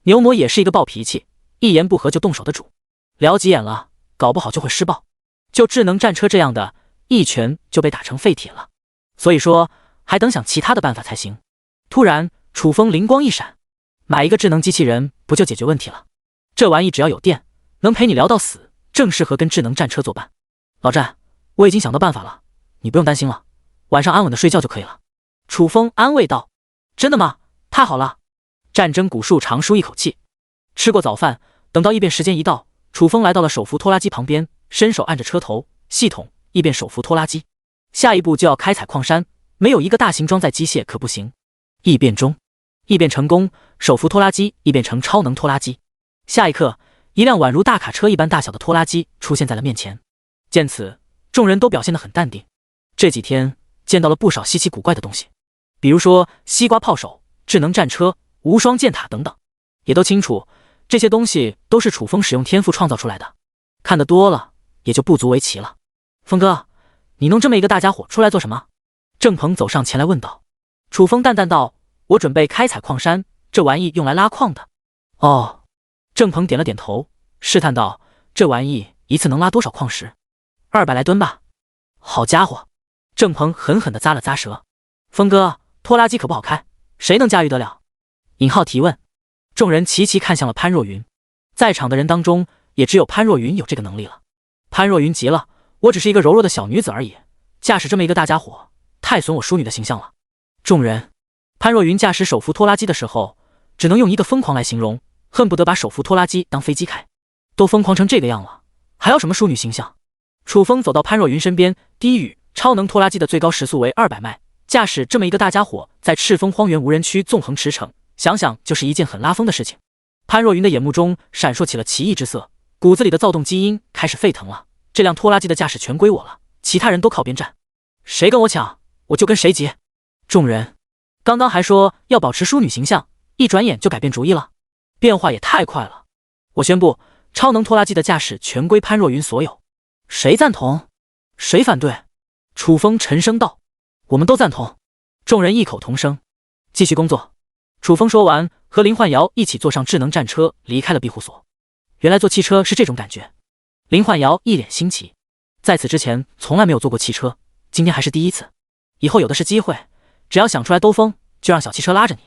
牛魔也是一个暴脾气，一言不合就动手的主，聊急眼了，搞不好就会施暴。就智能战车这样的，一拳就被打成废铁了。所以说还等想其他的办法才行。突然楚风灵光一闪，买一个智能机器人不就解决问题了？这玩意只要有电，能陪你聊到死，正适合跟智能战车作伴。老战，我已经想到办法了，你不用担心了，晚上安稳的睡觉就可以了。楚风安慰道。真的吗？太好了。战争古树长舒一口气。吃过早饭，等到异变时间一到，楚风来到了手扶拖拉机旁边，伸手按着车头，系统异变手扶拖拉机。下一步就要开采矿山，没有一个大型装载机械可不行。异变中，异变成功，手扶拖拉机异变成超能拖拉机。下一刻，一辆宛如大卡车一般大小的拖拉机出现在了面前。见此，众人都表现得很淡定。这几天见到了不少稀奇古怪的东西，比如说西瓜炮手、智能战车、无双箭塔等等，也都清楚这些东西都是楚风使用天赋创造出来的。看得多了，也就不足为奇了。风哥，你弄这么一个大家伙出来做什么？郑鹏走上前来问道。楚风淡淡道：我准备开采矿山，这玩意用来拉矿的。哦。郑鹏点了点头，试探道：这玩意一次能拉多少矿石？200来吨吧。好家伙！郑鹏狠狠地咂了咂舌。风哥，拖拉机可不好开，谁能驾驭得了？尹浩提问。众人齐齐看向了潘若云，在场的人当中也只有潘若云有这个能力了。潘若云急了，我只是一个柔弱的小女子而已，驾驶这么一个大家伙，太损我淑女的形象了。众人，潘若云驾驶手扶拖拉机的时候，只能用一个疯狂来形容，恨不得把手扶拖拉机当飞机开。都疯狂成这个样了，还要什么淑女形象？楚风走到潘若云身边，低语：超能拖拉机的最高时速为200迈，驾驶这么一个大家伙在赤峰荒原无人区纵横驰骋，想想就是一件很拉风的事情。潘若云的眼目中闪烁起了奇异之色，骨子里的躁动基因开始沸腾了。这辆拖拉机的驾驶全归我了，其他人都靠边站，谁跟我抢，我就跟谁急。众人刚刚还说要保持淑女形象，一转眼就改变主意了，变化也太快了。我宣布，超能拖拉机的驾驶全归潘若云所有。谁赞同？谁反对？楚风沉声道：我们都赞同。众人异口同声。继续工作。楚风说完，和林焕瑶一起坐上智能战车离开了庇护所。原来坐汽车是这种感觉。林焕瑶一脸新奇，在此之前从来没有坐过汽车，今天还是第一次。以后有的是机会，只要想出来兜风，就让小汽车拉着你。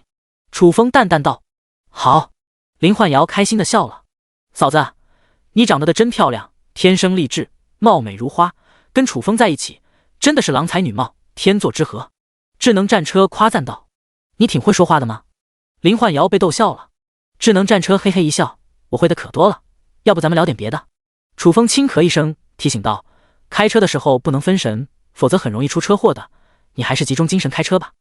楚风淡淡道。好。林焕瑶开心地笑了。嫂子，你长得的真漂亮，天生丽质，貌美如花，跟楚风在一起真的是郎才女貌，天作之合。智能战车夸赞道。你挺会说话的吗？林焕瑶被逗笑了。智能战车嘿嘿一笑，我会的可多了，要不咱们聊点别的。楚风轻咳一声，提醒道：开车的时候不能分神，否则很容易出车祸的，你还是集中精神开车吧。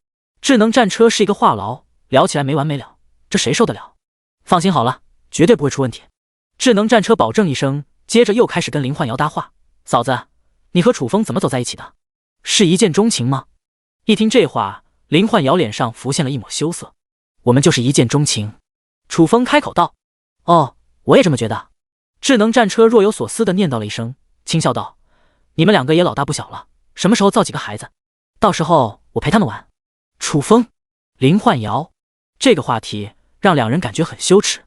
智能战车是一个话痨，聊起来没完没了，这谁受得了？放心好了，绝对不会出问题。智能战车保证一声，接着又开始跟林焕瑶搭话。嫂子，你和楚风怎么走在一起的？是一见钟情吗？一听这话，林焕瑶脸上浮现了一抹羞涩。我们就是一见钟情。楚风开口道。哦，我也这么觉得。智能战车若有所思地念叨了一声，轻笑道：你们两个也老大不小了，什么时候造几个孩子？到时候我陪他们玩。楚风、林焕瑶，这个话题让两人感觉很羞耻。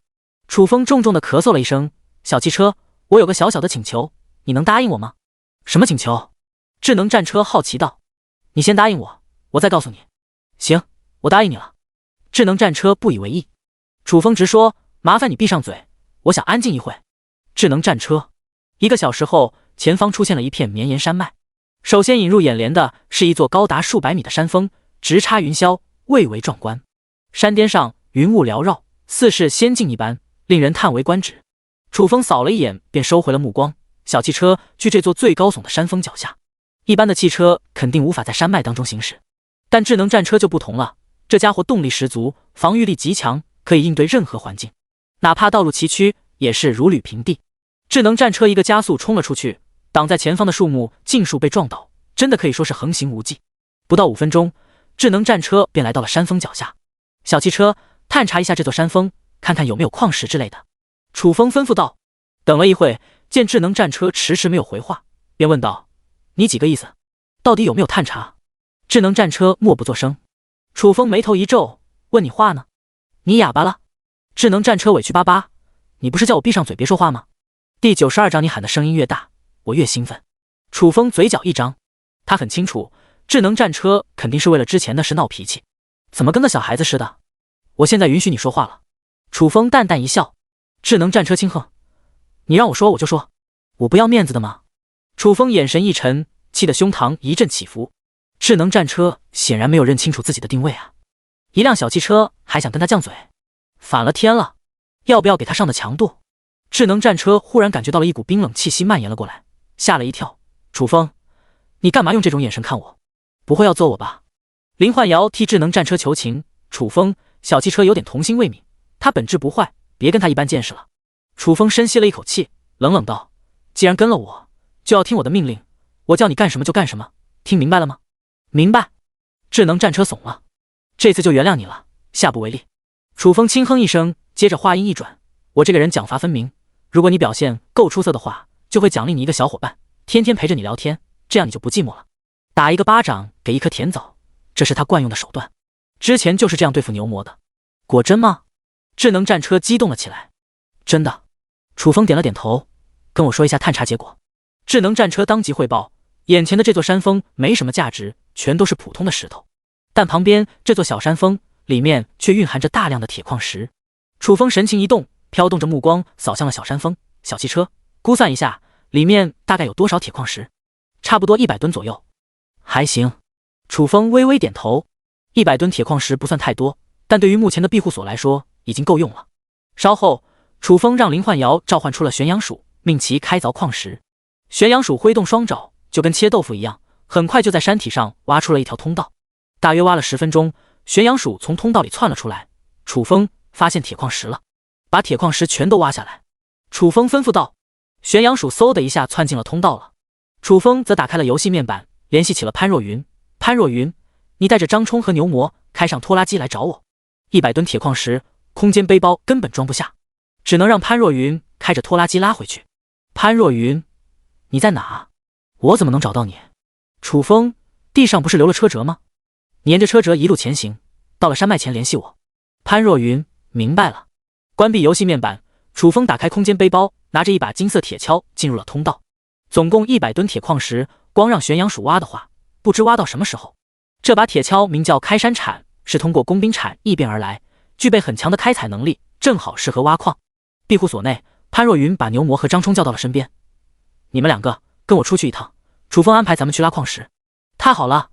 楚风重重地咳嗽了一声：小汽车，我有个小小的请求，你能答应我吗？什么请求？智能战车好奇道。你先答应我，我再告诉你。行，我答应你了。智能战车不以为意。楚风直说：麻烦你闭上嘴，我想安静一会。智能战车。1个小时后，前方出现了一片绵延山脉。首先引入眼帘的是一座高达数百米的山峰，直插云霄，蔚为壮观。山巅上云雾缭绕，似是仙境一般，令人叹为观止。楚风扫了一眼，便收回了目光。小汽车距这座最高耸的山峰脚下，一般的汽车肯定无法在山脉当中行驶，但智能战车就不同了。这家伙动力十足，防御力极强，可以应对任何环境，哪怕道路崎岖，也是如履平地。智能战车一个加速冲了出去，挡在前方的树木尽数被撞倒，真的可以说是横行无忌。不到5分钟，智能战车便来到了山峰脚下。小汽车，探查一下这座山峰，看看有没有矿石之类的。楚风吩咐道。等了一会，见智能战车迟迟没有回话，便问道：你几个意思？到底有没有探查？智能战车默不作声。楚风眉头一皱，问你话呢？你哑巴了？智能战车委屈巴巴，你不是叫我闭上嘴别说话吗？第92章，你喊的声音越大，我越兴奋。楚风嘴角一张，他很清楚，智能战车肯定是为了之前的事闹脾气，怎么跟个小孩子似的？我现在允许你说话了。楚风淡淡一笑。智能战车轻哼，你让我说我就说，我不要面子的吗？楚风眼神一沉，气得胸膛一阵起伏。智能战车显然没有认清楚自己的定位啊！一辆小汽车还想跟他犟嘴，反了天了！要不要给他上的强度？智能战车忽然感觉到了一股冰冷气息蔓延了过来，吓了一跳。楚风，你干嘛用这种眼神看我？不会要揍我吧？林焕瑶替智能战车求情。楚风，小汽车有点童心未泯，他本质不坏，别跟他一般见识了。楚风深吸了一口气，冷冷道：既然跟了我，就要听我的命令，我叫你干什么就干什么，听明白了吗？明白。智能战车怂了，这次就原谅你了，下不为例。楚风轻哼一声，接着话音一转：我这个人奖罚分明，如果你表现够出色的话，就会奖励你一个小伙伴，天天陪着你聊天，这样你就不寂寞了。打一个巴掌给一颗甜枣，这是他惯用的手段，之前就是这样对付牛魔的。果真吗？智能战车激动了起来。真的。楚风点了点头，跟我说一下探查结果。智能战车当即汇报，眼前的这座山峰没什么价值，全都是普通的石头，但旁边这座小山峰里面却蕴含着大量的铁矿石。楚风神情一动，飘动着目光扫向了小山峰。小汽车，估算一下里面大概有多少铁矿石？差不多100吨左右。还行。楚风微微点头，100吨铁矿石不算太多，但对于目前的庇护所来说已经够用了。稍后，楚风让林焕瑶召唤出了玄阳鼠，命其开凿矿石。玄阳鼠挥动双爪，就跟切豆腐一样，很快就在山体上挖出了一条通道。大约挖了10分钟，玄阳鼠从通道里窜了出来。楚风发现铁矿石了，把铁矿石全都挖下来。楚风吩咐道。玄阳鼠嗖的一下窜进了通道了。楚风则打开了游戏面板，联系起了潘若云。潘若云，你带着张冲和牛魔开上拖拉机来找我。100吨铁矿石，空间背包根本装不下，只能让潘若云开着拖拉机拉回去。潘若云，你在哪？我怎么能找到你？楚风，地上不是留了车辙吗？沿着车辙一路前行，到了山脉前联系我。潘若云，明白了。关闭游戏面板，楚风打开空间背包，拿着一把金色铁锹进入了通道。总共100吨铁矿石，光让玄阳鼠挖的话，不知挖到什么时候。这把铁锹名叫开山铲，是通过工兵铲异变而来，具备很强的开采能力，正好适合挖矿。庇护所内，潘若云把牛魔和张冲叫到了身边。你们2个跟我出去一趟，楚风安排咱们去拉矿石。太好了！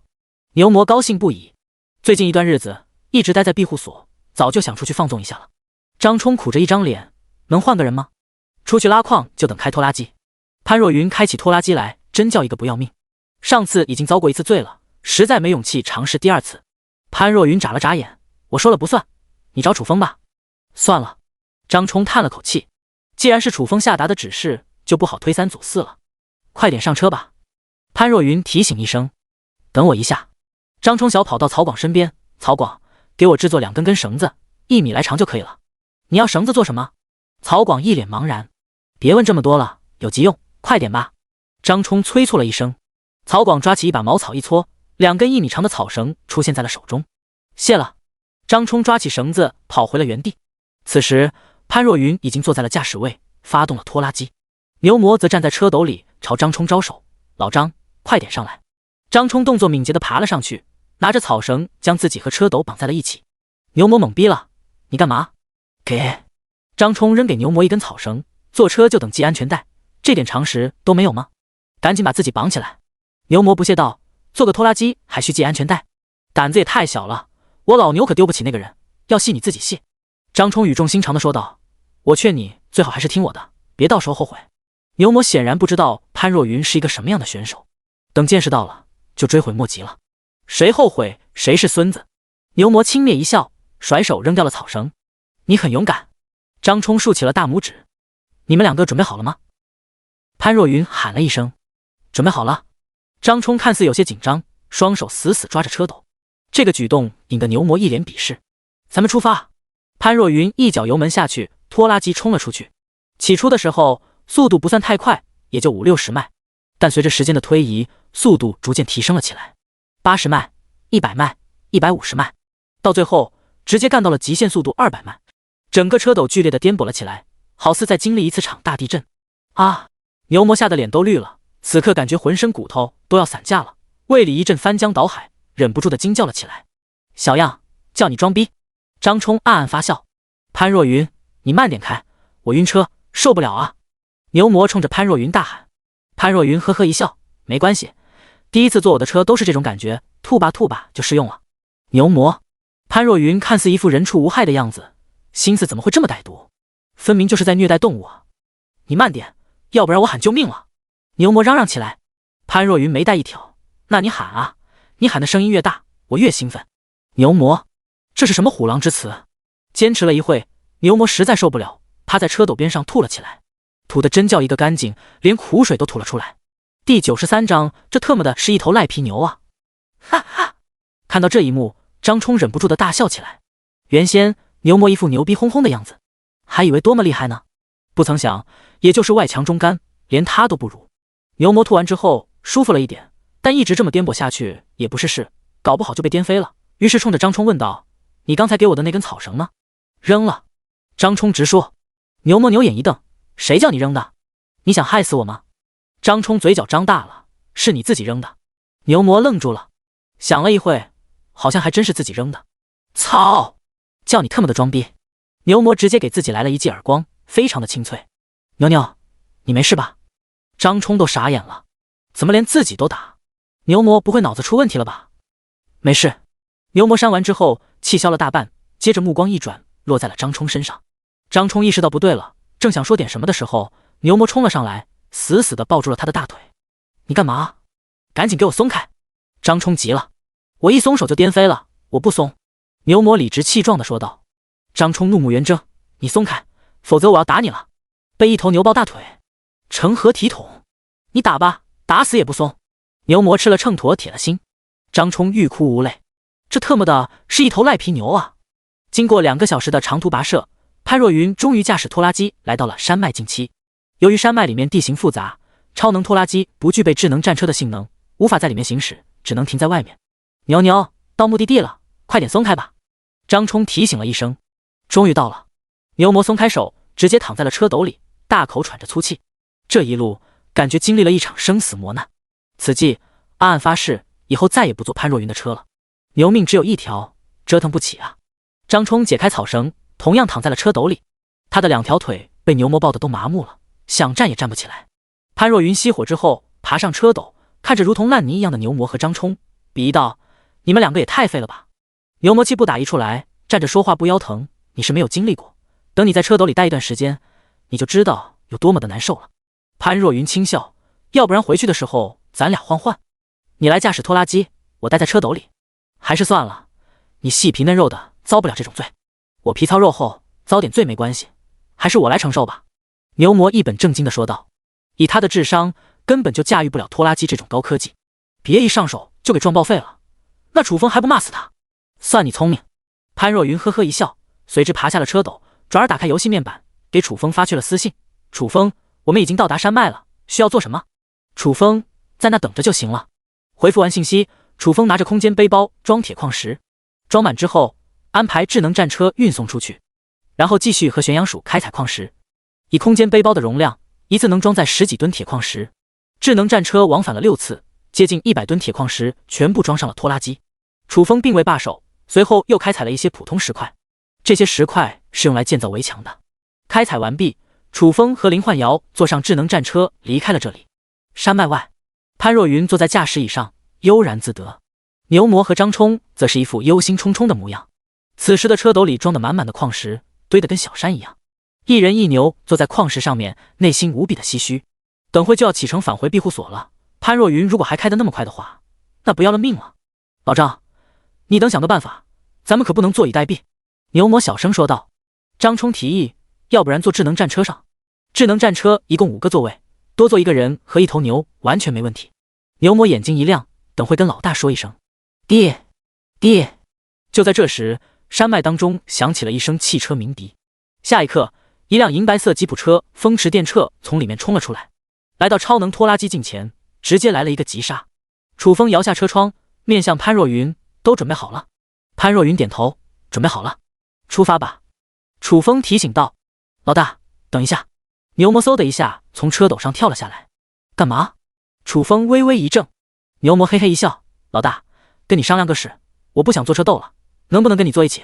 牛魔高兴不已。最近一段日子一直待在庇护所，早就想出去放纵一下了。张冲苦着一张脸，能换个人吗？出去拉矿就等开拖拉机。潘若云开起拖拉机来，真叫一个不要命。上次已经遭过一次罪了，实在没勇气尝试第2次。潘若云眨了眨眼，我说了不算，你找楚风吧。算了。张冲叹了口气，既然是楚风下达的指示，就不好推3阻4了。快点上车吧。潘若云提醒一声。等我一下。张冲小跑到曹广身边，曹广，给我制作2根根绳子，1米来长就可以了。你要绳子做什么？曹广一脸茫然。别问这么多了，有急用，快点吧。张冲催促了一声。曹广抓起一把茅草一搓，2根1米长的草绳出现在了手中。谢了。张冲抓起绳子跑回了原地。此时潘若云已经坐在了驾驶位，发动了拖拉机。牛魔则站在车斗里朝张冲招手，老张，快点上来。张冲动作敏捷地爬了上去，拿着草绳将自己和车斗绑在了一起。牛魔懵逼了，你干嘛？给。张冲扔给牛魔一根草绳，坐车就等系安全带，这点常识都没有吗？赶紧把自己绑起来。牛魔不屑道，坐个拖拉机还需系安全带？胆子也太小了，我老牛可丢不起那个人，要系你自己系。张冲语重心长地说道，我劝你最好还是听我的，别到时候后悔。牛魔显然不知道潘若云是一个什么样的选手，等见识到了就追悔莫及了。谁后悔谁是孙子。牛魔轻蔑一笑，甩手扔掉了草绳。你很勇敢。张冲竖起了大拇指。你们两个准备好了吗？潘若云喊了一声。准备好了。张冲看似有些紧张，双手死死抓着车斗，这个举动引得牛魔一脸鄙视。咱们出发。潘若云一脚油门下去，拖拉机冲了出去。起初的时候速度不算太快，也就50-60迈，但随着时间的推移，速度逐渐提升了起来。80迈、100迈、150迈，到最后直接干到了极限速度200迈。整个车斗剧烈的颠簸了起来，好似在经历一次场大地震。啊！牛魔吓得脸都绿了，此刻感觉浑身骨头都要散架了，胃里一阵翻江倒海，忍不住的惊叫了起来。小样，叫你装逼！张冲暗暗发笑。潘若云，你慢点开，我晕车，受不了啊！牛魔冲着潘若云大喊。潘若云呵呵一笑，没关系，第一次坐我的车都是这种感觉，吐吧吐吧就适用了。牛魔。潘若云看似一副人畜无害的样子，心思怎么会这么歹毒？分明就是在虐待动物啊！你慢点，要不然我喊救命了！牛魔嚷嚷起来。潘若云眉黛一挑，那你喊啊，你喊的声音越大，我越兴奋。牛魔，这是什么虎狼之词？坚持了一会，牛魔实在受不了，趴在车斗边上吐了起来，吐得真叫一个干净，连苦水都吐了出来。第93章，这特么的是一头赖皮牛啊！哈哈！看到这一幕，张冲忍不住的大笑起来。原先牛魔一副牛逼哄哄的样子，还以为多么厉害呢，不曾想也就是外强中干，连他都不如。牛魔吐完之后舒服了一点，但一直这么颠簸下去也不是事，搞不好就被颠飞了。于是冲着张冲问道：你刚才给我的那根草绳呢？扔了。张冲直说。牛魔牛眼一瞪，谁叫你扔的？你想害死我吗？张冲嘴角张大了，是你自己扔的。牛魔愣住了，想了一会，好像还真是自己扔的。操！叫你特么的装逼！牛魔直接给自己来了一记耳光，非常的清脆。牛牛，你没事吧？张冲都傻眼了，怎么连自己都打？牛魔不会脑子出问题了吧？没事。牛魔扇完之后气消了大半，接着目光一转，落在了张冲身上。张冲意识到不对了，正想说点什么的时候，牛魔冲了上来，死死地抱住了他的大腿。你干嘛？赶紧给我松开！张冲急了，我一松手就颠飞了，我不松。牛魔理直气壮地说道。张冲怒目圆睁，你松开，否则我要打你了。被一头牛抱大腿，成何体统？你打吧，打死也不松。牛魔吃了秤砣铁了心。张冲欲哭无泪，这特么的是一头赖皮牛啊！经过2个小时的长途跋涉，潘若云终于驾驶拖拉机来到了山脉近期。由于山脉里面地形复杂，超能拖拉机不具备智能战车的性能，无法在里面行驶，只能停在外面。牛牛，到目的地了，快点松开吧！张冲提醒了一声。终于到了。牛魔松开手，直接躺在了车斗里，大口喘着粗气。这一路感觉经历了一场生死磨难，此际暗暗发誓以后再也不坐潘若云的车了。牛命只有一条，折腾不起啊！张冲解开草绳，同样躺在了车斗里，他的2条腿被牛魔抱得都麻木了，想站也站不起来。潘若云熄火之后爬上车斗，看着如同烂泥一样的牛魔和张冲，鄙夷道：你们2个也太废了吧！牛魔气不打一处来，站着说话不腰疼，你是没有经历过，等你在车斗里待一段时间，你就知道有多么的难受了。潘若云轻笑，要不然回去的时候咱俩换换，你来驾驶拖拉机，我待在车斗里。还是算了，你细皮嫩肉的遭不了这种罪，我皮糙肉厚，遭点罪没关系，还是我来承受吧。牛魔一本正经地说道，以他的智商根本就驾驭不了拖拉机这种高科技，别一上手就给撞报废了，那楚风还不骂死他？算你聪明。潘若云呵呵一笑，随之爬下了车斗，转而打开游戏面板，给楚风发去了私信。楚风，我们已经到达山脉了，需要做什么？楚风，在那等着就行了。回复完信息，楚风拿着空间背包装铁矿石，装满之后安排智能战车运送出去，然后继续和玄阳鼠开采矿石。以空间背包的容量，一次能装载10几吨铁矿石。智能战车往返了6次，接近100吨铁矿石全部装上了拖拉机。楚风并未罢手，随后又开采了一些普通石块，这些石块是用来建造围墙的。开采完毕，楚风和林焕瑶坐上智能战车离开了这里。山脉外，潘若云坐在驾驶椅上悠然自得，牛魔和张冲则是一副忧心忡忡的模样。此时的车斗里装得满满的矿石，堆得跟小山一样。一人一牛坐在矿石上面，内心无比的唏嘘。等会就要启程返回庇护所了，潘若云如果还开得那么快的话，那不要了命了。老张，你等想个办法，咱们可不能坐以待毙。牛魔小声说道。张冲提议，要不然坐智能战车上。智能战车一共5个座位，多坐一个人和一头牛完全没问题。牛魔眼睛一亮，等会跟老大说一声。爹，爹！就在这时，山脉当中响起了一声汽车鸣笛。下一刻，一辆银白色吉普车风驰电掣从里面冲了出来，来到超能拖拉机近前，直接来了一个急刹。楚风摇下车窗，面向潘若云，都准备好了。潘若云点头，准备好了，出发吧。楚风提醒道。老大，等一下。牛魔嗖的一下从车斗上跳了下来。干嘛？楚风微微一怔。牛魔嘿嘿一笑，老大，跟你商量个事，我不想坐车斗了，能不能跟你坐一起？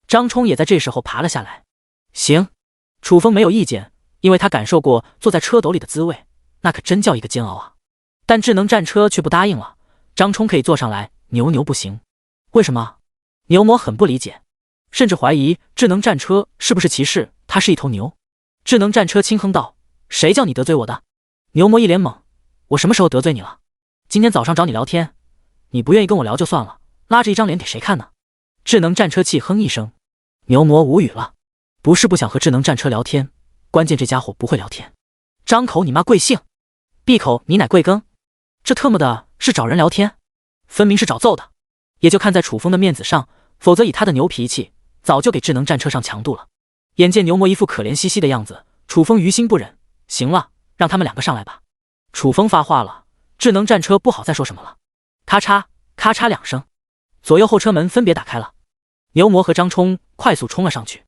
张冲也在这时候爬了下来。行。楚风没有意见，因为他感受过坐在车斗里的滋味，那可真叫一个煎熬啊。但智能战车却不答应了，张冲可以坐上来，牛不行。为什么？牛魔很不理解，甚至怀疑智能战车是不是歧视他是一头牛。智能战车轻哼道，谁叫你得罪我的？牛魔一脸懵，我什么时候得罪你了？今天早上找你聊天，你不愿意跟我聊就算了，拉着一张脸给谁看呢？智能战车气哼一声。牛魔无语了，不是不想和智能战车聊天，关键这家伙不会聊天。张口你妈贵姓，闭口你奶贵庚，这特么的是找人聊天，分明是找揍的。也就看在楚风的面子上，否则以他的牛脾气，早就给智能战车上强度了。眼见牛魔一副可怜兮兮的样子，楚风于心不忍，行了，让他们2个上来吧。楚风发话了，智能战车不好再说什么了。咔嚓咔嚓2声，左右后车门分别打开了。牛魔和张冲快速冲了上去。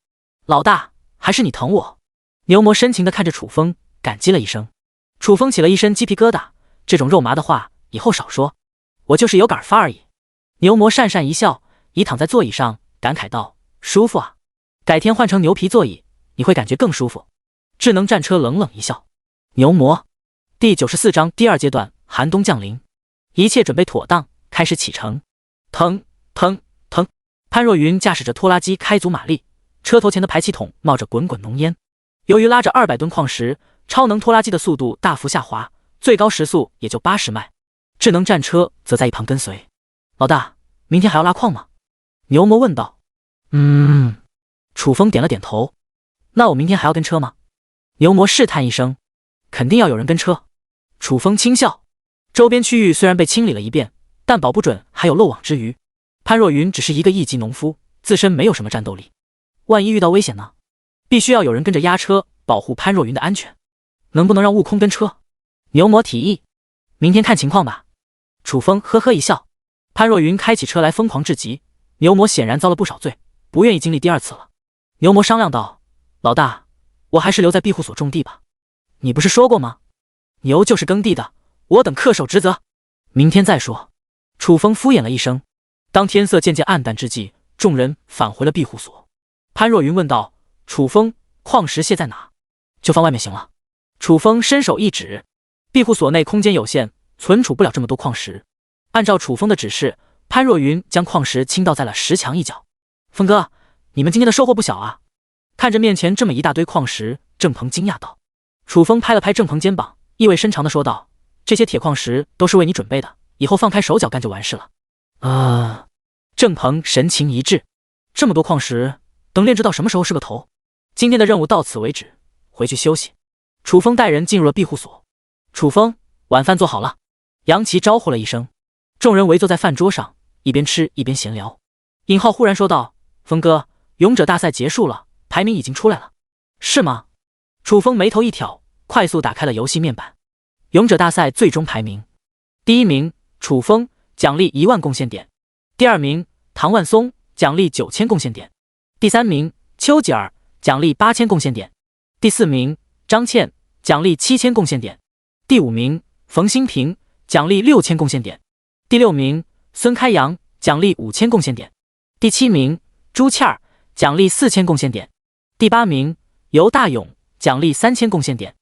老大，还是你疼我。牛魔深情地看着楚风，感激了一声。楚风起了一身鸡皮疙瘩，这种肉麻的话以后少说，我就是有感发而已。牛魔讪讪一笑，倚躺在座椅上，感慨道，舒服啊，改天换成牛皮座椅，你会感觉更舒服。智能战车冷冷一笑。牛魔第94章第2阶段寒冬降临，一切准备妥当，开始启程。腾腾腾，潘若云驾驶着拖拉机开足马力，车头前的排气筒冒着滚滚浓烟。由于拉着200吨矿石，超能拖拉机的速度大幅下滑，最高时速也就80迈。智能战车则在一旁跟随。老大，明天还要拉矿吗？牛魔问道。楚风点了点头。那我明天还要跟车吗？牛魔试探一声。肯定要有人跟车。楚风轻笑。周边区域虽然被清理了一遍，但保不准还有漏网之鱼。潘若云只是一个1级农夫，自身没有什么战斗力，万一遇到危险呢？必须要有人跟着压车，保护潘若云的安全。能不能让悟空跟车？牛魔提议。明天看情况吧。楚风呵呵一笑。潘若云开起车来疯狂至极，牛魔显然遭了不少罪，不愿意经历第2次了。牛魔商量道，老大，我还是留在庇护所种地吧。你不是说过吗？牛就是耕地的，我等恪守职责，明天再说。楚风敷衍了一声。当天色渐渐暗淡之际，众人返回了庇护所。潘若云问道，楚风，矿石卸在哪？就放外面行了。楚风伸手一指，庇护所内空间有限，存储不了这么多矿石。按照楚风的指示，潘若云将矿石倾倒在了石墙一角。风哥，你们今天的收获不小啊。看着面前这么一大堆矿石，郑鹏惊讶道。楚风拍了拍郑鹏肩膀，意味深长地说道，这些铁矿石都是为你准备的，以后放开手脚干就完事了。郑鹏神情一滞，这么多矿石，等炼制到什么时候是个头？今天的任务到此为止，回去休息。楚风带人进入了庇护所。楚风，晚饭做好了。杨奇招呼了一声。众人围坐在饭桌上，一边吃一边闲聊。尹浩忽然说道，风哥，勇者大赛结束了，排名已经出来了。是吗？楚风眉头一挑，快速打开了游戏面板。勇者大赛最终排名，第1名楚风，奖励1万贡献点；第2名唐万松，奖励9000贡献点；第3名丘吉尔，奖励8000贡献点；第4名张倩，奖励7000贡献点；第5名冯新平，奖励6000贡献点；第6名孙开阳，奖励5000贡献点；第7名朱倩儿，奖励4000贡献点；第8名尤大勇，奖励3000贡献点；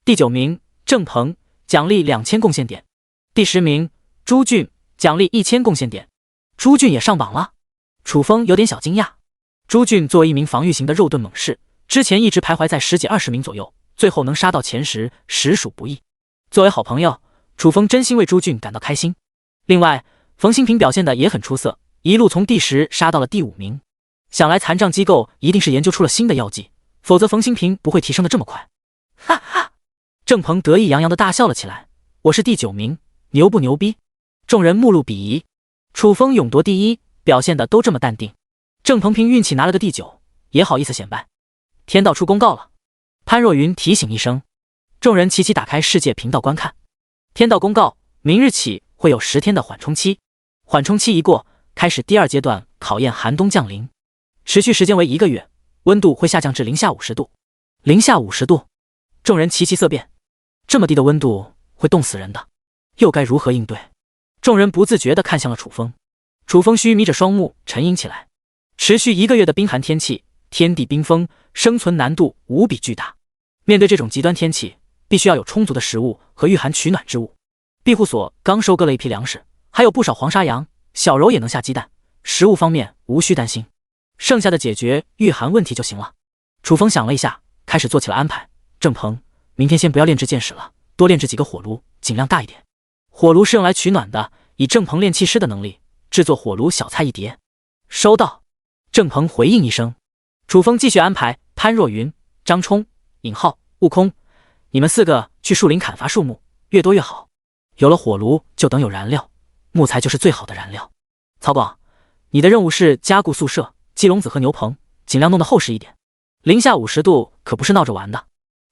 第9名郑鹏，奖励2000贡献点；第10名朱俊，奖励1000贡献点。朱俊也上榜了。楚风有点小惊讶。朱俊作为一名防御型的肉盾猛士，之前一直徘徊在10几20名左右，最后能杀到前10，实属不易。作为好朋友，楚风真心为朱俊感到开心。另外，冯新平表现的也很出色，一路从第10杀到了第5名。想来残障机构一定是研究出了新的药剂，否则冯新平不会提升的这么快。哈哈！郑鹏得意洋洋地大笑了起来。我是第9名，牛不牛逼？众人目露鄙夷。楚风勇夺第1，表现的都这么淡定。郑鹏凭运气拿了个第9，也好意思显摆。天道出公告了，潘若云提醒一声，众人齐齐打开世界频道观看。天道公告，明日起会有10天的缓冲期，缓冲期一过，开始第2阶段考验寒冬降临，持续时间为1个月，温度会下降至零下50度。零下50度，众人齐齐色变，这么低的温度会冻死人的，又该如何应对？众人不自觉地看向了楚风。楚风须臾着双目，沉吟起来。持续1个月的冰寒天气，天地冰封，生存难度无比巨大。面对这种极端天气，必须要有充足的食物和御寒取暖之物。庇护所刚收割了一批粮食，还有不少黄沙羊，小柔也能下鸡蛋，食物方面无需担心，剩下的解决御寒问题就行了。楚风想了一下，开始做起了安排。郑鹏，明天先不要炼制剑矢了，多炼制几个火炉，尽量大一点。火炉是用来取暖的，以郑鹏炼气师的能力，制作火炉小菜1碟。收到。郑鹏回应一声。楚风继续安排潘若云、张冲、尹浩、悟空，你们4个去树林砍伐树木，越多越好。有了火炉，就等有燃料，木材就是最好的燃料。曹广，你的任务是加固宿舍，鸡笼子和牛棚尽量弄得厚实一点。零下50度可不是闹着玩的。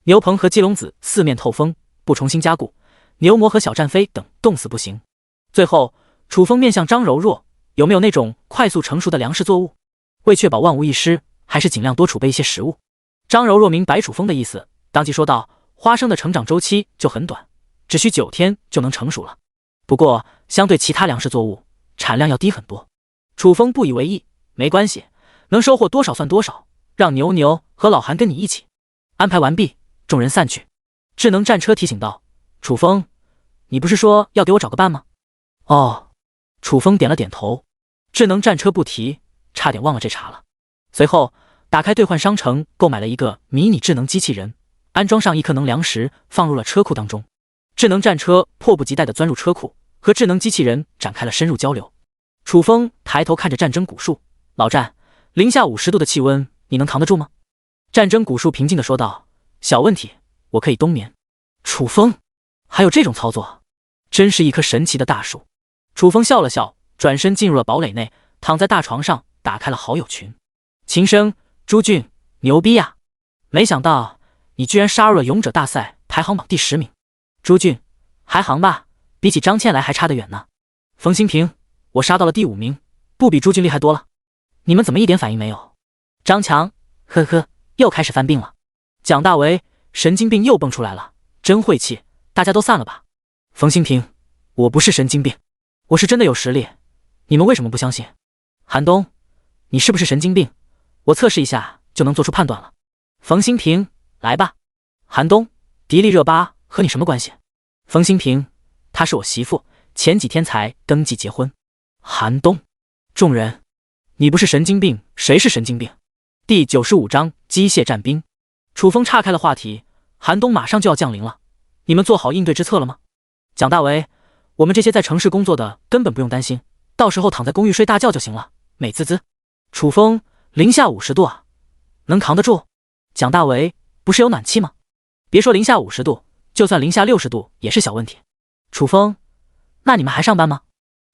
牛棚和鸡笼子四面透风，不重新加固，牛魔和小战飞等冻死不行。最后，楚风面向张柔若，有没有那种快速成熟的粮食作物？为确保万无一失，还是尽量多储备一些食物。张柔若明白楚风的意思，当即说道：花生的成长周期就很短，只需9天就能成熟了。不过相对其他粮食作物，产量要低很多。楚风不以为意，没关系，能收获多少算多少，让牛牛和老韩跟你一起。安排完毕，众人散去。智能战车提醒道：楚风，你不是说要给我找个伴吗？哦。楚风点了点头。智能战车不提，差点忘了这茬了。随后打开兑换商城，购买了一个迷你智能机器人，安装上1颗能粮石，放入了车库当中。智能战车迫不及待地钻入车库，和智能机器人展开了深入交流。楚风抬头看着战争古树，老战，零下50度的气温，你能扛得住吗？战争古树平静地说道：小问题，我可以冬眠。楚风，还有这种操作，真是一棵神奇的大树。楚风笑了笑，转身进入了堡垒内，躺在大床上，打开了好友群。秦升，朱俊，牛逼呀！没想到你居然杀入了勇者大赛排行榜第10名。朱俊，还行吧，比起张倩来还差得远呢。冯新平，我杀到了第5名，不比朱俊厉害多了。你们怎么一点反应没有？张强，呵呵，又开始犯病了。蒋大为，神经病又蹦出来了，真晦气，大家都散了吧。冯新平，我不是神经病，我是真的有实力，你们为什么不相信？韩东，你是不是神经病？我测试一下就能做出判断了。冯新平，来吧。韩东，迪丽热巴和你什么关系？冯新平，她是我媳妇，前几天才登记结婚。韩东，众人，你不是神经病，谁是神经病？第95章机械战兵。楚风岔开了话题，寒冬马上就要降临了，你们做好应对之策了吗？蒋大为，我们这些在城市工作的根本不用担心，到时候躺在公寓睡大觉就行了。美滋滋。楚风，零下50度啊，能扛得住？蒋大为，不是有暖气吗？别说零下50度，就算零下60度也是小问题。楚风，那你们还上班吗？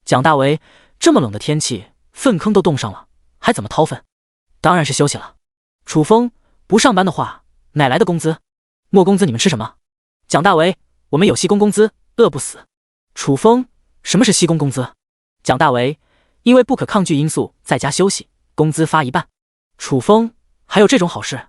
蒋大为，这么冷的天气，粪坑都冻上了，还怎么掏粪？当然是休息了。楚风，不上班的话，哪来的工资？没工资你们吃什么？蒋大为，我们有息工工资，饿不死。楚风，什么是息工工资？蒋大为，因为不可抗拒因素在家休息，工资发一半。楚风，还有这种好事？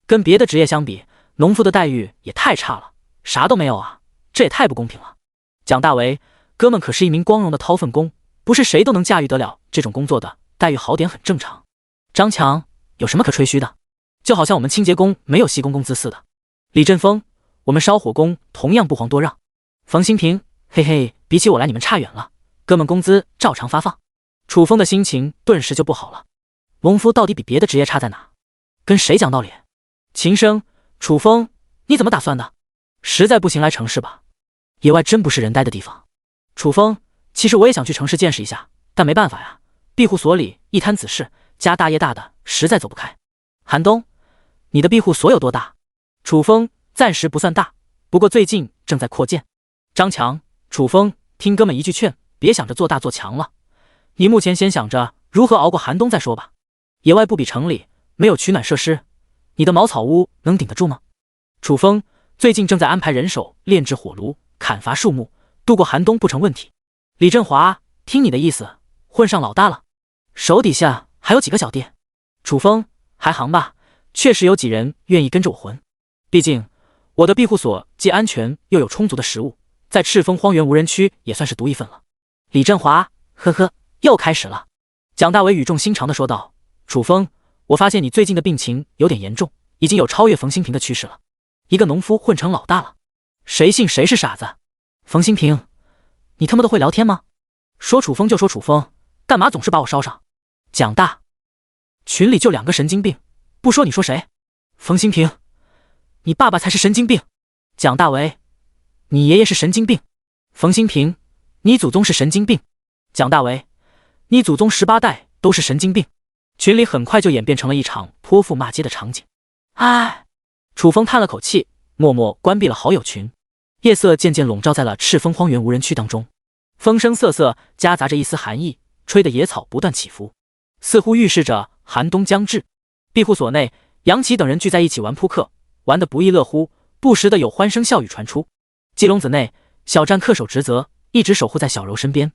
跟别的职业相比，农夫的待遇也太差了，啥都没有啊，这也太不公平了。蒋大为，哥们可是一名光荣的掏粪工，不是谁都能驾驭得了这种工作的，待遇好点很正常。张强，有什么可吹嘘的？就好像我们清洁工没有息工工资似的。李振峰，我们烧火工同样不遑多让。冯新平，嘿嘿，比起我来你们差远了，哥们工资照常发放。楚风的心情顿时就不好了，农夫到底比别的职业差在哪？跟谁讲道理？秦生，楚风，你怎么打算的？实在不行来城市吧，野外真不是人待的地方。楚风，其实我也想去城市见识一下，但没办法呀，庇护所里一摊子事，家大业大的，实在走不开。寒冬，你的庇护所有多大？楚风，暂时不算大，不过最近正在扩建。张强，楚风，听哥们一句劝，别想着做大做强了，你目前先想着如何熬过寒冬再说吧。野外不比城里，没有取暖设施，你的茅草屋能顶得住吗？楚风，最近正在安排人手炼制火炉，砍伐树木，度过寒冬不成问题。李振华，听你的意思，混上老大了，手底下还有几个小弟？楚风，还行吧，确实有几人愿意跟着我混，毕竟我的庇护所既安全又有充足的食物，在赤峰荒原无人区也算是独一份了。李振华，呵呵，又开始了。蒋大为语重心长地说道，楚风，我发现你最近的病情有点严重，已经有超越冯新平的趋势了。一个农夫混成老大了，谁信谁是傻子。冯新平，你他妈的会聊天吗？说楚风就说楚风，干嘛总是把我捎上？蒋大，群里就2个神经病，不说你说谁？冯新平，你爸爸才是神经病。蒋大为，你爷爷是神经病。冯新平，你祖宗是神经病。蒋大为，你祖宗18代都是神经病。群里很快就演变成了一场泼妇骂街的场景。唉，楚风叹了口气，默默关闭了好友群。夜色渐渐笼罩在了赤峰荒原无人区当中，风声瑟瑟，夹杂着一丝寒意，吹得野草不断起伏，似乎预示着寒冬将至。庇护所内，杨奇等人聚在一起玩扑克，玩得不亦乐乎，不时的有欢声笑语传出。鸡笼子内，小战恪守职责，一直守护在小柔身边。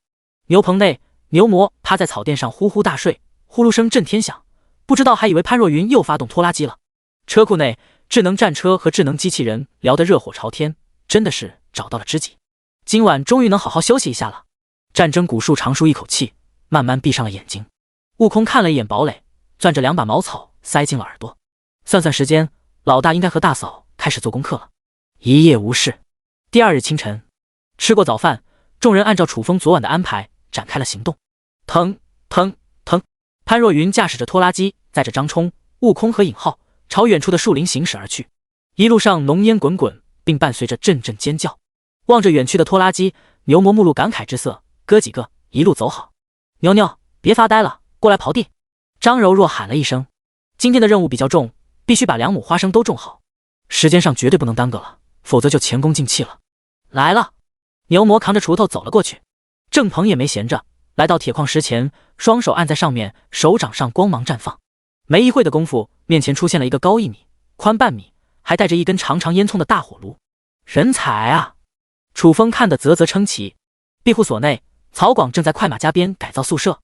牛棚内，牛魔趴在草垫上呼呼大睡，呼噜声震天响，不知道还以为潘若云又发动拖拉机了。车库内，智能战车和智能机器人聊得热火朝天，真的是找到了知己。今晚终于能好好休息一下了。战争古树长舒一口气，慢慢闭上了眼睛。悟空看了一眼堡垒，攥着2把茅草塞进了耳朵。算算时间，老大应该和大嫂开始做功课了。一夜无事。第2日清晨，吃过早饭，众人按照楚风昨晚的安排展开了行动。腾腾腾，潘若云驾驶着拖拉机，载着张冲、悟空和尹浩朝远处的树林行驶而去。一路上浓烟滚滚，并伴随着阵阵尖叫。望着远去的拖拉机，牛魔目露感慨之色，哥几个一路走好。牛牛，别发呆了，过来刨地。张柔若喊了一声，今天的任务比较重，必须把2亩花生都种好，时间上绝对不能耽搁了，否则就前功尽弃了。来了。牛魔扛着锄头走了过去，郑鹏也没闲着，来到铁矿石前，双手按在上面，手掌上光芒绽放。没一会的功夫，面前出现了一个高1米、宽半米，还带着一根长长烟囱的大火炉。人才啊！楚风看得啧啧称奇。庇护所内，曹广正在快马加鞭改造宿舍，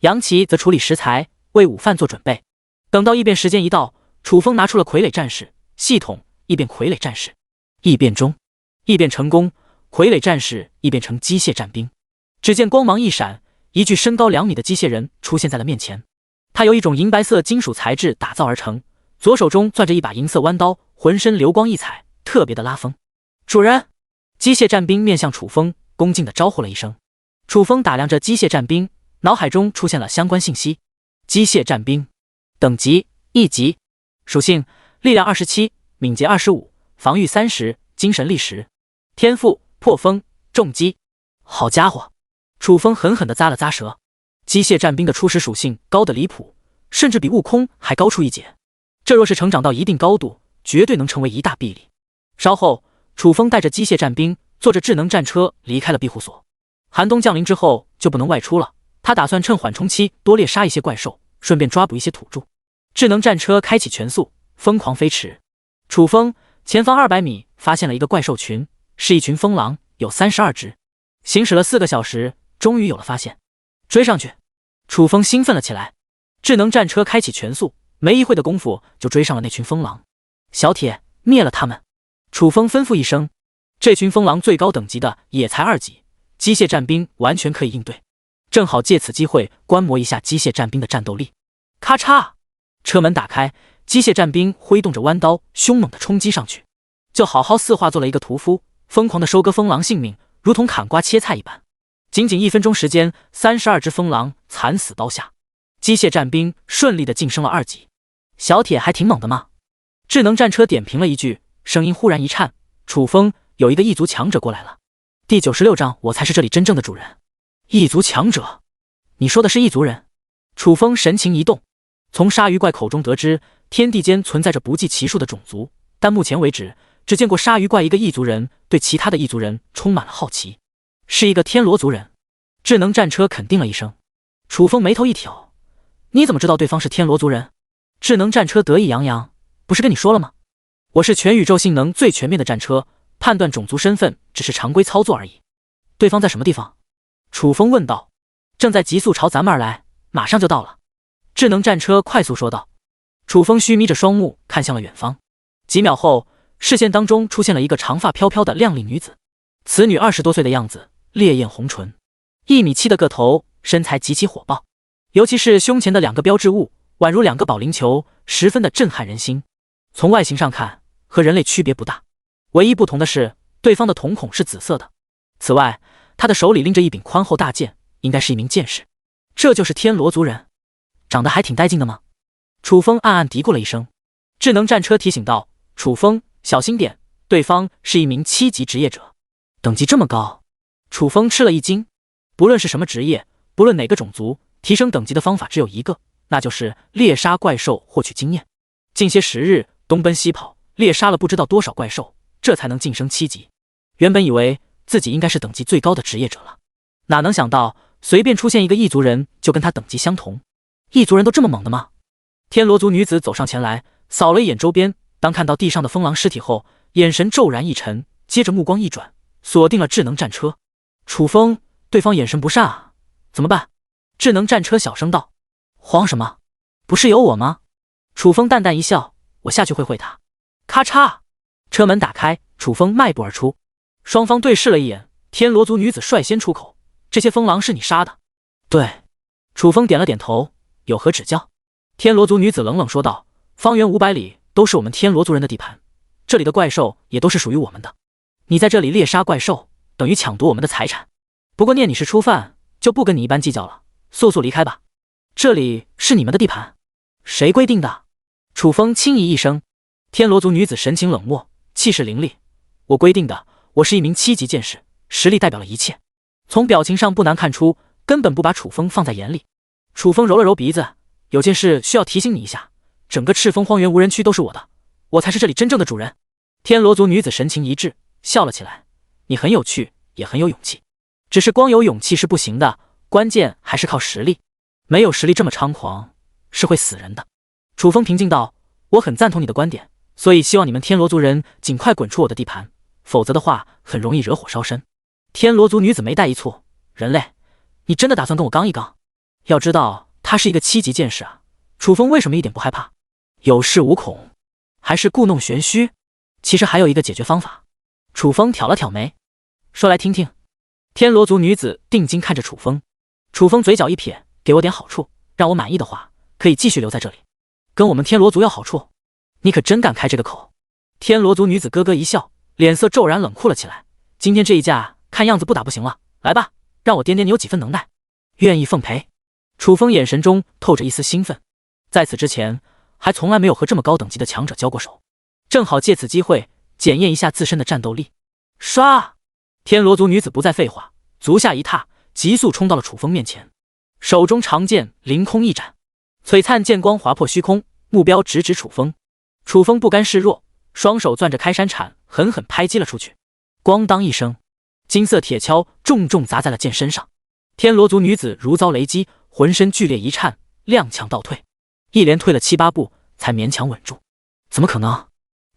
杨奇则处理食材，为午饭做准备。等到异变时间一到，楚风拿出了傀儡战士系统异变傀儡战士。异变中，异变成功，傀儡战士异变成机械战兵。只见光芒一闪，一具身高2米的机械人出现在了面前。他由一种银白色金属材质打造而成，左手中攥着一把银色弯刀，浑身流光溢彩，特别的拉风。主人！机械战兵面向楚风，恭敬地招呼了一声。楚风打量着机械战兵，脑海中出现了相关信息。机械战兵，等级1级，属性力量27，敏捷25，防御30，精神力10，天赋破风重击。好家伙！楚风狠狠地咂了咂舌。机械战兵的初始属性高得离谱，甚至比悟空还高出一截。这若是成长到一定高度，绝对能成为一大臂力。稍后，楚风带着机械战兵坐着智能战车离开了庇护所。寒冬降临之后就不能外出了，他打算趁缓冲期多猎杀一些怪兽，顺便抓捕一些土著。智能战车开启全速，疯狂飞驰。楚风前方200米发现了一个怪兽群，是一群疯狼，有32只。行驶了4个小时，终于有了发现。追上去！楚风兴奋了起来。智能战车开启全速，没一会的功夫就追上了那群疯狼。小铁，灭了他们！楚风吩咐一声。这群疯狼最高等级的也才2级，机械战兵完全可以应对。正好借此机会观摩一下机械战兵的战斗力。咔嚓！车门打开，机械战兵挥动着弯刀，凶猛地冲击上去，就好好似化作了一个屠夫，疯狂地收割疯狼性命，如同砍瓜切菜一般。仅仅1分钟时间，32只疯狼惨死刀下，机械战兵顺利地晋升了2级。小铁还挺猛的嘛。智能战车点评了一句，声音忽然一颤：“楚风，有一个异族强者过来了。”第96章，我才是这里真正的主人。异族强者？你说的是异族人？楚风神情一动，从鲨鱼怪口中得知，天地间存在着不计其数的种族，但目前为止，只见过鲨鱼怪一个异族人，对其他的异族人充满了好奇。是一个天罗族人。智能战车肯定了一声。楚风眉头一挑：“你怎么知道对方是天罗族人？”智能战车得意洋洋：“不是跟你说了吗？我是全宇宙性能最全面的战车，判断种族身份只是常规操作而已。”对方在什么地方？楚风问道。正在急速朝咱们而来，马上就到了。智能战车快速说道。楚风虚眯着双目看向了远方，几秒后，视线当中出现了一个长发飘飘的靓丽女子。此女20多岁的样子，烈焰红唇，1.7米的个头，身材极其火爆，尤其是胸前的2个标志物，宛如2个保龄球，十分的震撼人心。从外形上看，和人类区别不大，唯一不同的是，对方的瞳孔是紫色的。此外，他的手里拎着一柄宽厚大剑，应该是一名剑士。这就是天罗族人，长得还挺带劲的吗？楚风暗暗嘀咕了一声。智能战车提醒道：“楚风，小心点，对方是一名7级职业者，等级这么高。”楚风吃了一惊。不论是什么职业，不论哪个种族，提升等级的方法只有一个，那就是猎杀怪兽获取经验。近些时日，东奔西跑，猎杀了不知道多少怪兽，这才能晋升7级。原本以为自己应该是等级最高的职业者了，哪能想到随便出现一个异族人就跟他等级相同。异族人都这么猛的吗？天罗族女子走上前来，扫了一眼周边，当看到地上的风狼尸体后，眼神骤然一沉，接着目光一转，锁定了智能战车。楚风，对方眼神不善啊，怎么办？智能战车小声道。慌什么？不是有我吗？楚风淡淡一笑，我下去会他。咔嚓，车门打开，楚风迈步而出。双方对视了一眼，天罗族女子率先出口：“这些风狼是你杀的？”“对。”楚风点了点头，“有何指教？”天罗族女子冷冷说道：“方圆500里都是我们天罗族人的地盘，这里的怪兽也都是属于我们的。你在这里猎杀怪兽，等于抢夺我们的财产。不过念你是初犯，就不跟你一般计较了，速速离开吧。这里是你们的地盘。”“谁规定的？”楚风轻疑一声。天罗族女子神情冷漠，气势凌厉：“我规定的，我是一名7级剑士，实力代表了一切。”从表情上不难看出，根本不把楚风放在眼里。楚风揉了揉鼻子：“有件事需要提醒你一下，整个赤峰荒原无人区都是我的，我才是这里真正的主人。”天罗族女子神情一致，笑了起来：“你很有趣，也很有勇气，只是光有勇气是不行的，关键还是靠实力。没有实力这么猖狂，是会死人的。”楚风平静道：“我很赞同你的观点，所以希望你们天罗族人尽快滚出我的地盘，否则的话很容易惹火烧身。”天罗族女子眉黛一蹙：“人类，你真的打算跟我刚一刚？要知道他是一个7级剑士啊。”楚风为什么一点不害怕？有恃无恐，还是故弄玄虚？其实还有一个解决方法。楚风挑了挑眉：“说来听听。”天罗族女子定睛看着楚风。楚风嘴角一撇：“给我点好处，让我满意的话，可以继续留在这里。跟我们天罗族要好处？你可真敢开这个口。”天罗族女子咯咯一笑，脸色骤然冷酷了起来：“今天这一架看样子不打不行了，来吧，让我掂掂你有几分能耐，愿意奉陪。”楚风眼神中透着一丝兴奋，在此之前还从来没有和这么高等级的强者交过手，正好借此机会检验一下自身的战斗力。唰！天罗族女子不再废话，足下一踏，急速冲到了楚风面前，手中长剑凌空一斩，璀璨剑光划破虚空，目标直指楚风。楚风不甘示弱，双手攥着开山铲，狠狠拍击了出去。咣当一声，金色铁锹重重砸在了剑身上。天罗族女子如遭雷击，浑身剧烈一颤，踉跄倒退，一连退了7、8步，才勉强稳住。怎么可能？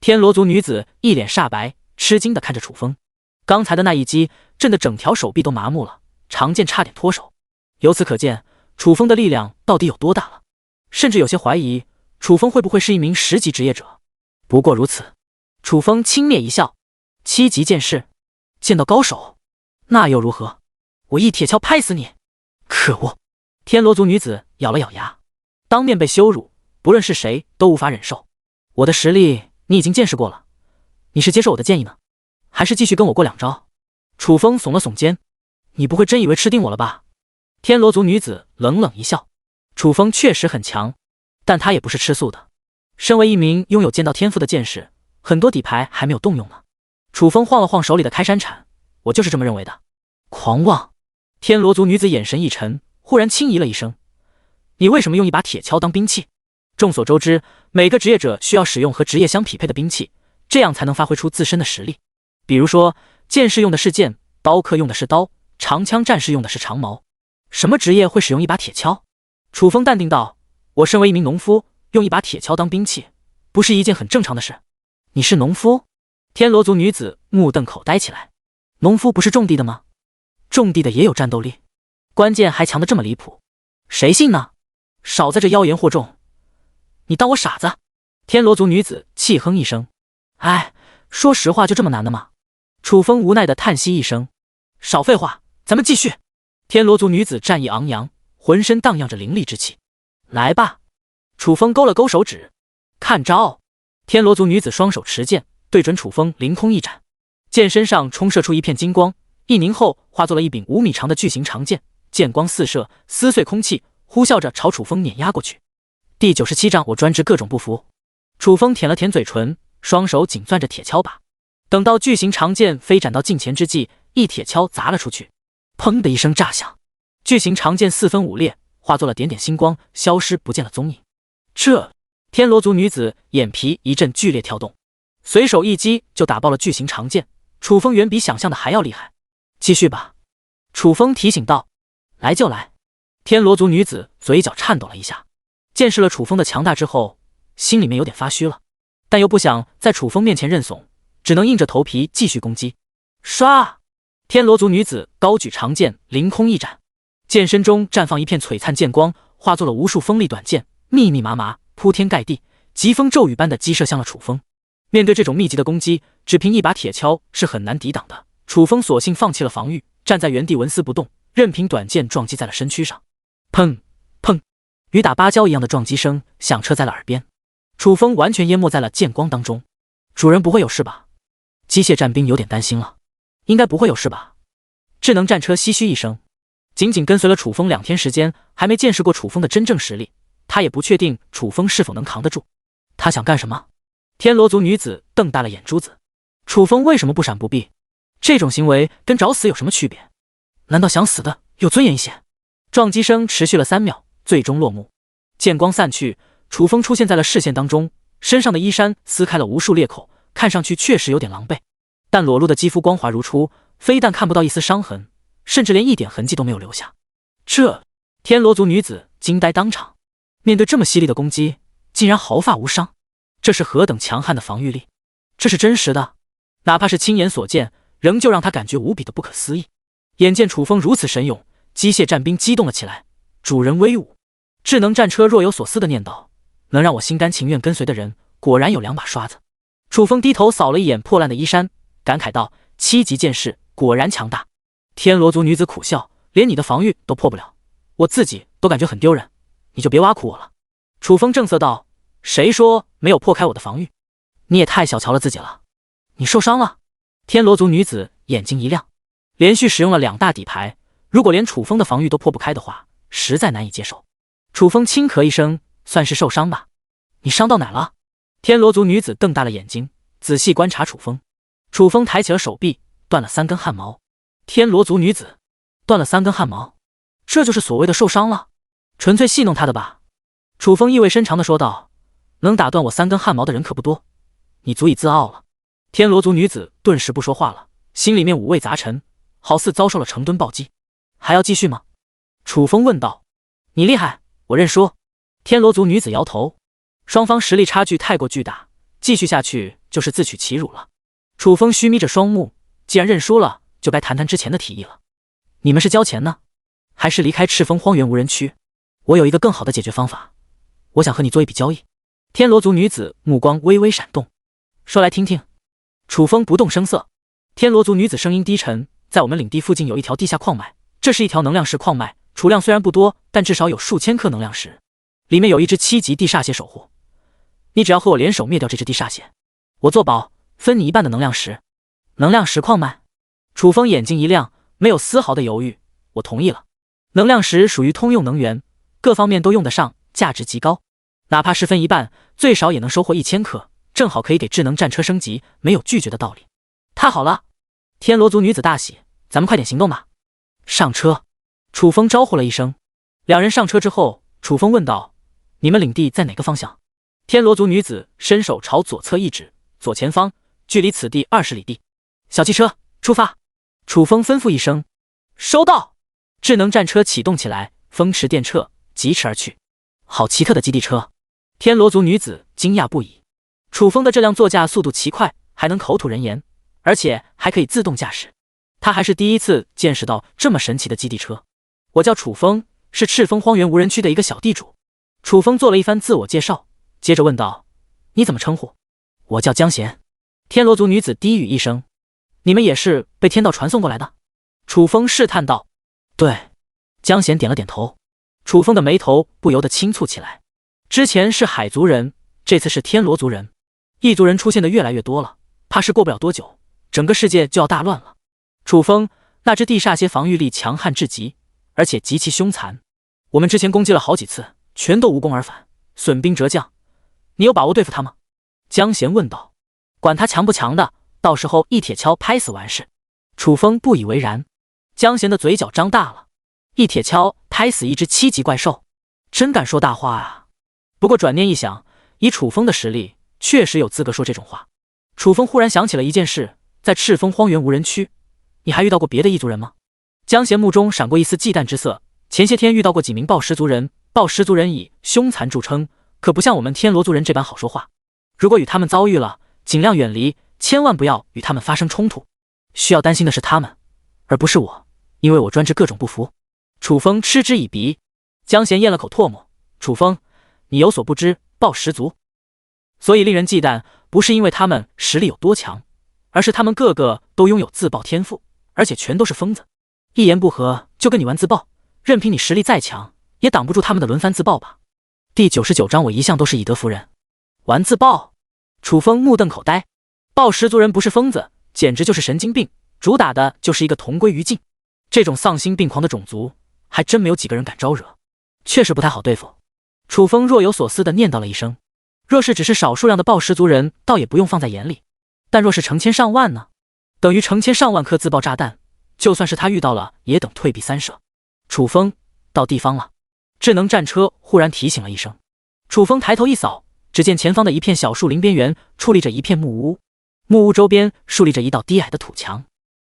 天罗族女子一脸煞白，吃惊地看着楚风。刚才的那一击震得整条手臂都麻木了，长剑差点脱手。由此可见，楚风的力量到底有多大了，甚至有些怀疑楚风会不会是一名10级职业者。不过如此。楚风轻蔑一笑：“7级剑士，见到高手，那又如何？我一铁锹拍死你！”可恶！天罗族女子咬了咬牙，当面被羞辱，不论是谁都无法忍受。我的实力你已经见识过了，你是接受我的建议呢，还是继续跟我过2招？楚风耸了耸肩：“你不会真以为吃定我了吧？”天罗族女子冷冷一笑：“楚风确实很强，但他也不是吃素的。身为一名拥有剑道天赋的剑士，很多底牌还没有动用呢。楚风晃了晃手里的开山铲，我就是这么认为的。狂妄！天罗族女子眼神一沉，忽然轻咦了一声：“你为什么用一把铁锹当兵器？”众所周知，每个职业者需要使用和职业相匹配的兵器，这样才能发挥出自身的实力。比如说，剑士用的是剑，刀客用的是刀，长枪战士用的是长矛。什么职业会使用一把铁锹？楚风淡定道：“我身为一名农夫，用一把铁锹当兵器，不是一件很正常的事。”你是农夫？天罗族女子目瞪口呆起来。农夫不是种地的吗？种地的也有战斗力，关键还强得这么离谱，谁信呢？少在这妖言惑众！你当我傻子？天罗族女子气哼一声。哎，说实话就这么难的吗？楚风无奈地叹息一声。少废话，咱们继续。天罗族女子战意昂扬，浑身荡漾着凌厉之气。来吧！楚风勾了勾手指，看招！天罗族女子双手持剑，对准楚风凌空一斩，剑身上冲射出一片金光，一凝后化作了一柄5米长的巨型长剑，剑光四射，撕碎空气，呼啸着朝楚风碾压过去。第97章，我专治各种不服。楚风舔了舔嘴唇，双手紧攥着铁锹把。等到巨型长剑飞斩到近前之际，一铁锹砸了出去，砰的一声炸响，巨型长剑4分5裂，化作了点点星光，消失不见了踪影。天罗族女子眼皮一阵剧烈跳动，随手一击就打爆了巨型长剑。楚风远比想象的还要厉害，继续吧。楚风提醒道。来就来。天罗族女子嘴角颤抖了一下，见识了楚风的强大之后，心里面有点发虚了，但又不想在楚风面前认怂，只能硬着头皮继续攻击。唰！天罗族女子高举长剑，凌空一斩，剑身中绽放一片璀璨剑光，化作了无数锋利短剑，密密麻麻，铺天盖地，疾风骤雨般的击射向了楚风。面对这种密集的攻击，只凭一把铁锹是很难抵挡的。楚风索性放弃了防御，站在原地纹丝不动，任凭短剑撞击在了身躯上。砰砰，雨打芭蕉一样的撞击声响彻在了耳边。楚风完全淹没在了剑光当中。主人不会有事吧？机械战兵有点担心了。应该不会有事吧？智能战车唏嘘一声。仅仅跟随了楚风2天时间，还没见识过楚风的真正实力，他也不确定楚风是否能扛得住。他想干什么？天罗族女子瞪大了眼珠子。楚风为什么不闪不避？这种行为跟找死有什么区别？难道想死的有尊严一些？撞击声持续了3秒，最终落幕。剑光散去，楚风出现在了视线当中，身上的衣衫撕开了无数裂口，看上去确实有点狼狈，但裸露的肌肤光滑如初，非但看不到一丝伤痕，甚至连一点痕迹都没有留下。天罗族女子惊呆当场，面对这么犀利的攻击，竟然毫发无伤，这是何等强悍的防御力！这是真实的，哪怕是亲眼所见，仍旧让他感觉无比的不可思议。眼见楚风如此神勇，机械战兵激动了起来。主人威武！智能战车若有所思的念叨，能让我心甘情愿跟随的人，果然有2把刷子。楚风低头扫了一眼破烂的衣衫，感慨道：7级剑士果然强大。天罗族女子苦笑，连你的防御都破不了，我自己都感觉很丢人，你就别挖苦我了。楚风正色道：谁说没有破开我的防御？你也太小瞧了自己了。你受伤了？天罗族女子眼睛一亮，连续使用了2大底牌，如果连楚风的防御都破不开的话，实在难以接受。楚风轻咳一声，算是受伤吧。你伤到哪了？天罗族女子瞪大了眼睛，仔细观察楚风。楚风抬起了手臂，断了3根汗毛。天罗族女子断了3根汗毛，这就是所谓的受伤了？纯粹戏弄他的吧？楚风意味深长地说道：能打断我3根汗毛的人可不多，你足以自傲了。天罗族女子顿时不说话了，心里面五味杂陈，好似遭受了成吨暴击。还要继续吗？楚风问道。你厉害，我认输。天罗族女子摇头，双方实力差距太过巨大，继续下去就是自取其辱了。楚风虚眯着双目，既然认输了，就该谈谈之前的提议了。你们是交钱呢，还是离开赤峰荒原无人区？我有一个更好的解决方法，我想和你做一笔交易。天罗族女子目光微微闪动，说来听听。楚风不动声色。天罗族女子声音低沉，在我们领地附近有一条地下矿脉，这是一条能量石矿脉，储量虽然不多，但至少有数千颗能量石，里面有一只7级地煞血守护。你只要和我联手灭掉这只地煞血，我做保分你1半的能量石。能量石矿脉？楚风眼睛一亮，没有丝毫的犹豫，我同意了。能量石属于通用能源，各方面都用得上，价值极高。哪怕是分一半，最少也能收获1000克，正好可以给智能战车升级，没有拒绝的道理。太好了！天罗族女子大喜，咱们快点行动吧！上车！楚风招呼了一声。两人上车之后，楚风问道：“你们领地在哪个方向？”天罗族女子伸手朝左侧一指，左前方，距离此地20里地。小汽车出发！楚风吩咐一声。收到！智能战车启动起来，风驰电掣，疾驰而去。好奇特的基地车！天罗族女子惊讶不已。楚风的这辆座驾速度奇快，还能口吐人言，而且还可以自动驾驶。他还是第一次见识到这么神奇的基地车。我叫楚风，是赤峰荒原无人区的一个小地主。楚风做了一番自我介绍，接着问道：“你怎么称呼？”“我叫江贤。”天罗族女子低语一声：“你们也是被天道传送过来的？”楚风试探道：“对。”江贤点了点头。楚风的眉头不由得轻蹙起来。之前是海族人，这次是天罗族人，异族人出现的越来越多了，怕是过不了多久，整个世界就要大乱了。楚风，那只地煞蝎防御力强悍至极，而且极其凶残。我们之前攻击了好几次，全都无功而返，损兵折将。你有把握对付他吗？江贤问道。管他强不强的，到时候一铁锹拍死完事。楚风不以为然。江贤的嘴角张大了，一铁锹拍死一只7级怪兽，真敢说大话啊！不过转念一想，以楚风的实力，确实有资格说这种话。楚风忽然想起了一件事，在赤峰荒原无人区，你还遇到过别的异族人吗？江贤目中闪过一丝忌惮之色。前些天遇到过几名暴食族人，暴食族人以凶残著称，可不像我们天罗族人这般好说话。如果与他们遭遇了，尽量远离，千万不要与他们发生冲突。需要担心的是他们，而不是我，因为我专治各种不服。楚风嗤之以鼻。江贤咽了口唾沫。楚风，你有所不知，暴食族所以令人忌惮，不是因为他们实力有多强，而是他们个个都拥有自爆天赋，而且全都是疯子，一言不合就跟你玩自爆，任凭你实力再强，也挡不住他们的轮番自爆吧。第99章我一向都是以德服人。玩自爆？楚风目瞪口呆。暴食族人不是疯子，简直就是神经病，主打的就是一个同归于尽。这种丧心病狂的种族，还真没有几个人敢招惹，确实不太好对付。楚风若有所思地念叨了一声。若是只是少数量的暴食族人，倒也不用放在眼里，但若是成千上万呢？等于成千上万颗自爆炸弹，就算是他遇到了，也等退避三舍。楚风，到地方了。智能战车忽然提醒了一声。楚风抬头一扫，只见前方的一片小树林边缘矗立着一片木屋，木屋周边竖立着一道低矮的土墙。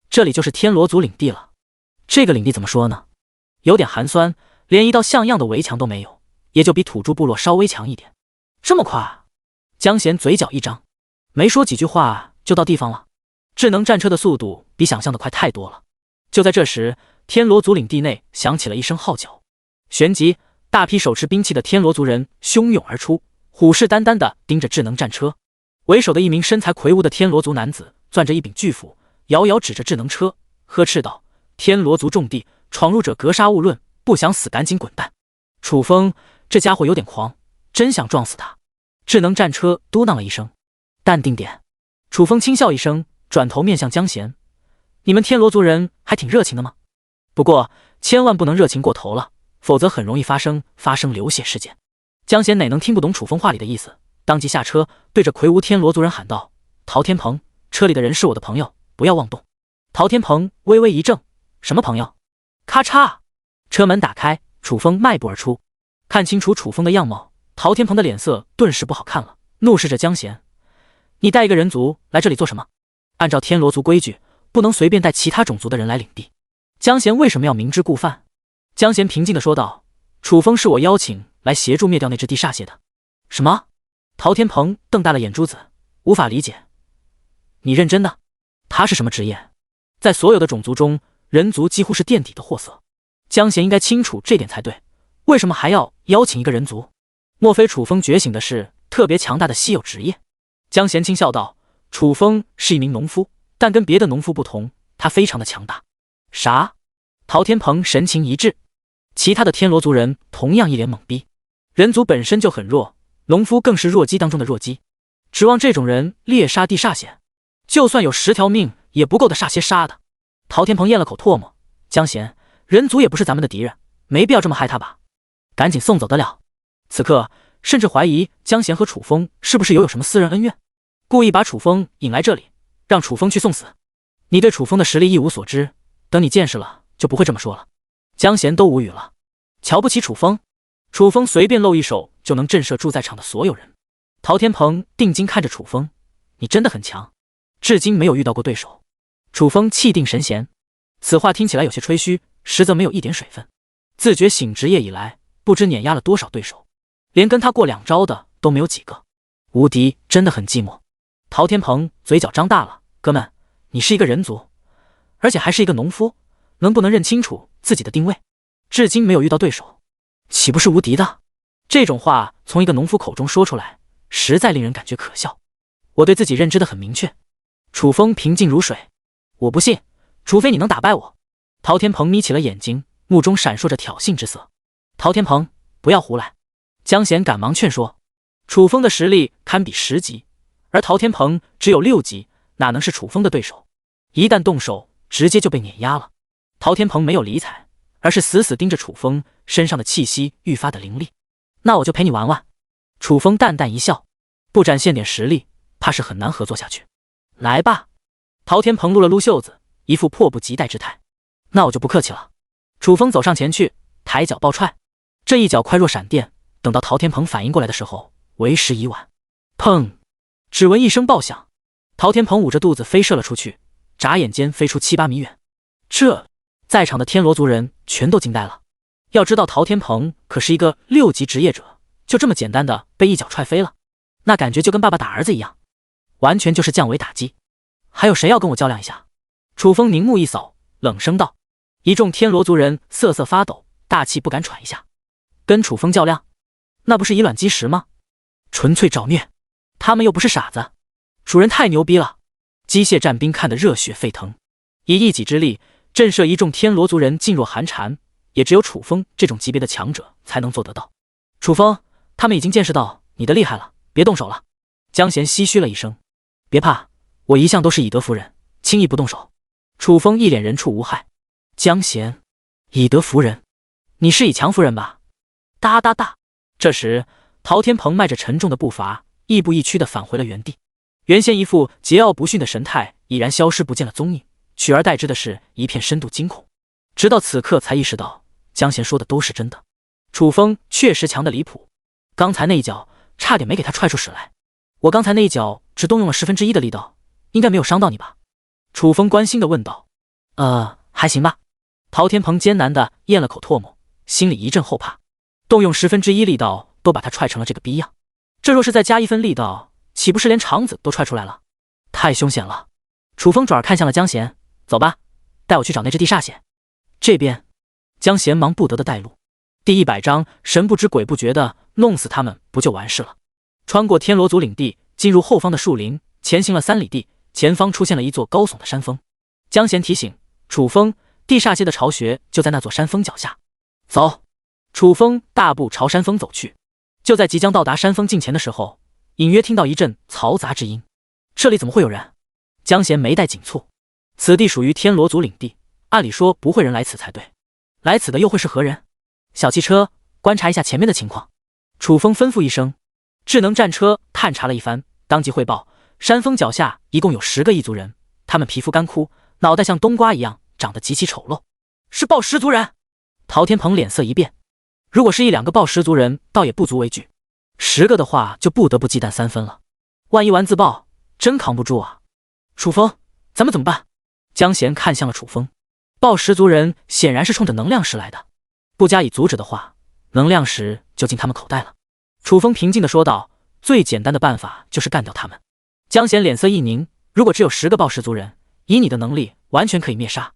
这里就是天罗族领地了。这个领地怎么说呢？有点寒酸，连一道像样的围墙都没有，也就比土著部落稍微强一点。这么快？江贤嘴角一张，没说几句话就到地方了。智能战车的速度比想象的快太多了。就在这时，天罗族领地内响起了一声号角，旋即大批手持兵器的天罗族人汹涌而出，虎视眈眈地盯着智能战车。为首的一名身材魁梧的天罗族男子攥着一柄巨斧，遥遥指着智能车，呵斥道：“天罗族重地，闯入者格杀勿论，不想死赶紧滚蛋！”楚风，这家伙有点狂，真想撞死他。智能战车嘟囔了一声：“淡定点。”楚风轻笑一声，转头面向江贤：“你们天罗族人还挺热情的吗？不过千万不能热情过头了，否则很容易发生流血事件。”江贤哪能听不懂楚风话里的意思，当即下车，对着魁梧天罗族人喊道：“陶天鹏，车里的人是我的朋友，不要妄动。”陶天鹏微微一怔：“什么朋友？”咔嚓，车门打开，楚风迈步而出。看清楚楚风的样貌，陶天鹏的脸色顿时不好看了，怒视着江贤：“你带一个人族来这里做什么？按照天罗族规矩，不能随便带其他种族的人来领地。”江贤为什么要明知故犯？江贤平静地说道：“楚风是我邀请来协助灭掉那只地煞蝎的。”什么？陶天鹏瞪大了眼珠子，无法理解。你认真的？他是什么职业？在所有的种族中，人族几乎是垫底的货色。江贤应该清楚这点才对，为什么还要邀请一个人族？莫非楚风觉醒的是特别强大的稀有职业？江贤轻笑道：“楚风是一名农夫，但跟别的农夫不同，他非常的强大。”啥？陶天鹏神情一滞，其他的天罗族人同样一脸懵逼。人族本身就很弱，农夫更是弱鸡当中的弱鸡，指望这种人猎杀地煞蝎，就算有10条命也不够的煞蝎杀的。陶天鹏咽了口唾沫：“江贤，人族也不是咱们的敌人，没必要这么害他吧？赶紧送走得了。”此刻甚至怀疑江贤和楚风是不是有什么私人恩怨，故意把楚风引来这里，让楚风去送死。你对楚风的实力一无所知，等你见识了就不会这么说了。江贤都无语了，瞧不起楚风？楚风随便露一手就能震慑住在场的所有人。陶天鹏定睛看着楚风，你真的很强，至今没有遇到过对手。楚风气定神闲，此话听起来有些吹嘘，实则没有一点水分。自觉醒职业以来，不知碾压了多少对手，连跟他过2招的都没有几个。无敌真的很寂寞。陶天鹏嘴角张大了，哥们，你是一个人族，而且还是一个农夫，能不能认清楚自己的定位？至今没有遇到对手，岂不是无敌的？这种话从一个农夫口中说出来，实在令人感觉可笑。我对自己认知的很明确。楚风平静如水，我不信，除非你能打败我。陶天鹏眯起了眼睛，目中闪烁着挑衅之色。陶天鹏，不要胡来！江贤赶忙劝说。楚风的实力堪比10级，而陶天鹏只有6级，哪能是楚风的对手？一旦动手，直接就被碾压了。陶天鹏没有理睬，而是死死盯着楚风，身上的气息愈发的凌厉。那我就陪你玩玩。楚风淡淡一笑，不展现点实力，怕是很难合作下去。来吧。陶天鹏撸了撸袖子，一副迫不及待之态。那我就不客气了。楚风走上前去，抬脚暴踹，这一脚快若闪电，等到陶天鹏反应过来的时候，为时已晚。砰！只闻一声爆响，陶天鹏捂着肚子飞射了出去，眨眼间飞出7、8米远。这在场的天罗族人全都惊呆了。要知道陶天鹏可是一个6级职业者，就这么简单的被一脚踹飞了，那感觉就跟爸爸打儿子一样，完全就是降维打击。还有谁要跟我较量一下？楚风凝目一扫，冷声道。一众天罗族人瑟瑟发抖，大气不敢喘一下。跟楚风较量，那不是以卵击石吗？纯粹找虐。他们又不是傻子，主人太牛逼了。机械战兵看得热血沸腾，以一己之力震慑一众天罗族人噤若寒蝉，也只有楚风这种级别的强者才能做得到。楚风，他们已经见识到你的厉害了，别动手了。江贤唏嘘了一声。别怕，我一向都是以德服人，轻易不动手。楚风一脸人畜无害。江贤，以德服人，你是以强服人吧？哒哒哒。这时陶天鹏迈着沉重的步伐，亦步亦趋地返回了原地。原先一副桀骜不驯的神态已然消失不见了踪影，取而代之的是一片深度惊恐。直到此刻才意识到江贤说的都是真的，楚风确实强得离谱。刚才那一脚差点没给他踹出屎来。我刚才那一脚只动用了1/10的力道，应该没有伤到你吧？楚风关心地问道。还行吧。陶天鹏艰难地咽了口唾沫，心里一阵后怕。动用1/10力道都把他踹成了这个逼样，这若是再加1分力道，岂不是连肠子都踹出来了？太凶险了。楚风转而看向了江贤，走吧，带我去找那只地煞蟹。这边，江贤忙不得的带路。第100章神不知鬼不觉的弄死他们不就完事了？穿过天罗族领地，进入后方的树林，前行了3里地，前方出现了一座高耸的山峰。江贤提醒楚风，地煞蟹的巢穴就在那座山峰脚下。走。楚风大步朝山峰走去。就在即将到达山峰近前的时候，隐约听到一阵嘈杂之音。这里怎么会有人？江贤眉带紧蹙。此地属于天罗族领地，按理说不会人来此才对，来此的又会是何人？小汽车，观察一下前面的情况。楚风吩咐一声，智能战车探查了一番，当即汇报，山峰脚下一共有10个异族人，他们皮肤干枯，脑袋像冬瓜一样，长得极其丑陋。是暴食族人！陶天鹏脸色一变。如果是1、2个暴食族人，倒也不足为惧；10个的话，就不得不忌惮3分了。万一丸自爆，真扛不住啊！楚风，咱们怎么办？江贤看向了楚风。暴食族人显然是冲着能量石来的，不加以阻止的话，能量石就进他们口袋了。楚风平静地说道：“最简单的办法就是干掉他们。”江贤脸色一凝，如果只有10个暴食族人，以你的能力完全可以灭杀，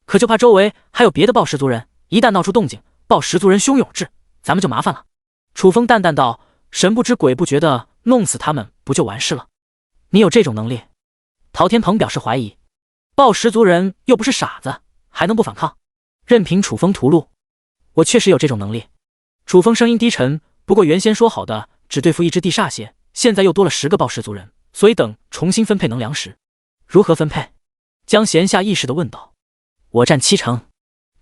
可就怕周围还有别的暴食族人，一旦闹出动静，暴食族人汹涌至，咱们就麻烦了。楚风淡淡道：“神不知鬼不觉的弄死他们，不就完事了？你有这种能力？”陶天鹏表示怀疑。暴食族人又不是傻子，还能不反抗？任凭楚风屠戮？我确实有这种能力。楚风声音低沉，不过原先说好的只对付一只地煞蟹，现在又多了10个暴食族人，所以等重新分配能粮时，如何分配？江贤下意识地问道。我占70%。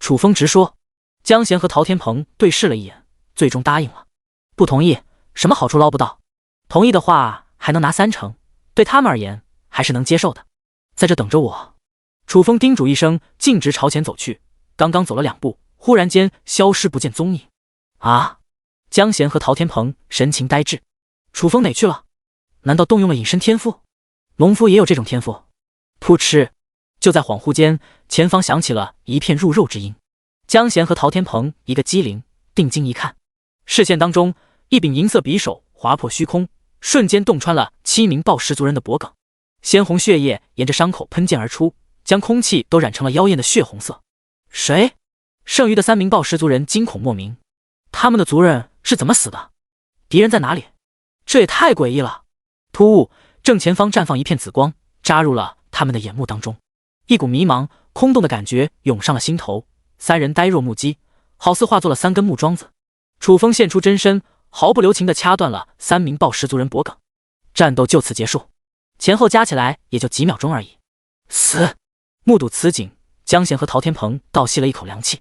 楚风直说。江贤和陶天鹏对视了一眼，最终答应了。不同意什么好处捞不到？同意的话还能拿30%，对他们而言还是能接受的。在这等着我。楚风叮嘱一声，径直朝前走去。刚刚走了2步，忽然间消失不见踪影。啊！江贤和陶天鹏神情呆滞。楚风哪去了？难道动用了隐身天赋？农夫也有这种天赋？噗嗤！就在恍惚间，前方响起了一片入肉之音。江贤和陶天鹏一个机灵，定睛一看，视线当中，一柄银色匕首划破虚空，瞬间洞穿了7名暴食族人的脖颈，鲜红血液沿着伤口喷溅而出，将空气都染成了妖艳的血红色。谁？剩余的3名暴食族人惊恐莫名，他们的族人是怎么死的？敌人在哪里？这也太诡异了！突兀，正前方绽放一片紫光，扎入了他们的眼目当中，一股迷茫、空洞的感觉涌上了心头。3人呆若木鸡，好似化作了3根木桩子。楚风现出真身，毫不留情地掐断了3名暴食族人脖颈，战斗就此结束。前后加起来也就几秒钟而已。死！目睹此景，江贤和陶天鹏倒吸了一口凉气，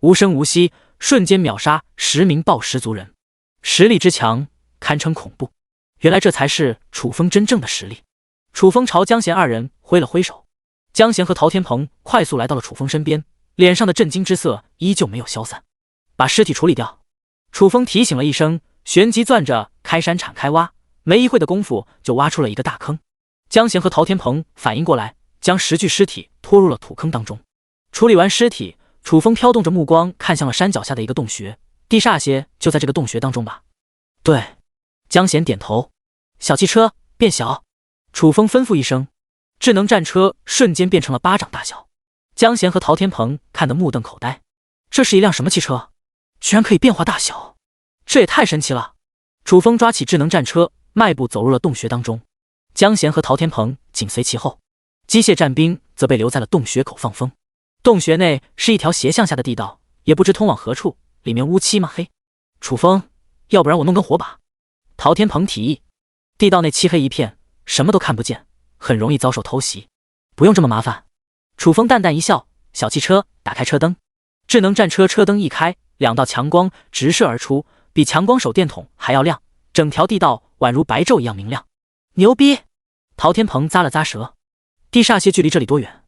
无声无息，瞬间秒杀10名暴食族人，实力之强堪称恐怖。原来这才是楚风真正的实力。楚风朝江贤2人挥了挥手，江贤和陶天鹏快速来到了楚风身边，脸上的震惊之色依旧没有消散。把尸体处理掉。楚风提醒了一声，旋即攥着开山铲开挖，没一会的功夫就挖出了一个大坑。江贤和陶天鹏反应过来，将10具尸体拖入了土坑当中。处理完尸体，楚风飘动着目光看向了山脚下的一个洞穴，地煞蝎就在这个洞穴当中吧？对。江贤点头。小汽车变小。楚风吩咐一声，智能战车瞬间变成了巴掌大小。江贤和陶天鹏看得目瞪口呆，这是一辆什么汽车？居然可以变化大小，这也太神奇了！楚风抓起智能战车，迈步走入了洞穴当中。江贤和陶天鹏紧随其后，机械战兵则被留在了洞穴口放风。洞穴内是一条斜向下的地道，也不知通往何处，里面乌漆嘛黑。楚风，要不然我弄根火把？陶天鹏提议。地道内漆黑一片，什么都看不见，很容易遭受偷袭。不用这么麻烦。楚风淡淡一笑，小汽车打开车灯。智能战车车灯一开，2道强光直射而出，比强光手电筒还要亮，整条地道宛如白昼一样明亮。牛逼！陶天鹏咂了咂舌。地煞蝎距离这里多远？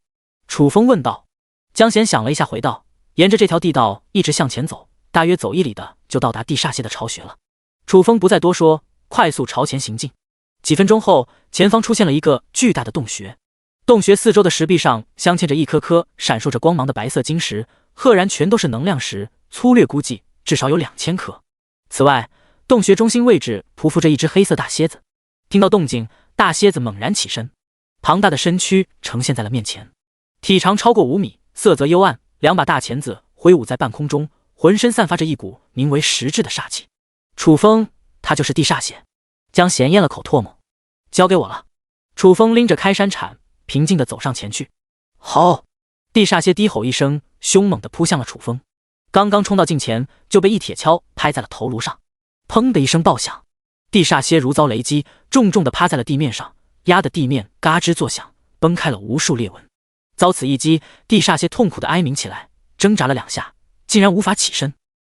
楚风问道。江贤想了一下回道，沿着这条地道一直向前走，大约走1里的就到达地煞蝎的巢穴了。楚风不再多说，快速朝前行进。几分钟后，前方出现了一个巨大的洞穴，洞穴四周的石壁上镶嵌着一颗颗闪烁着光芒的白色晶石，赫然全都是能量石，粗略估计至少有2000颗。此外，洞穴中心位置匍匐着一只黑色大蝎子。听到动静，大蝎子猛然起身，庞大的身躯呈现在了面前，体长超过5米，色泽幽暗，2把大钳子挥舞在半空中，浑身散发着一股名为实质的煞气。楚风，他就是地煞蝎。江贤咽了口唾沫，交给我了。楚风拎着开山铲，平静地走上前去。吼！地煞蝎低吼一声，凶猛地扑向了楚风。刚刚冲到近前，就被一铁锹拍在了头颅上。砰的一声爆响，地煞蝎如遭雷击，重重地趴在了地面上，压得地面嘎吱作响，崩开了无数裂纹。遭此一击，地煞蝎痛苦地哀鸣起来，挣扎了2下，竟然无法起身。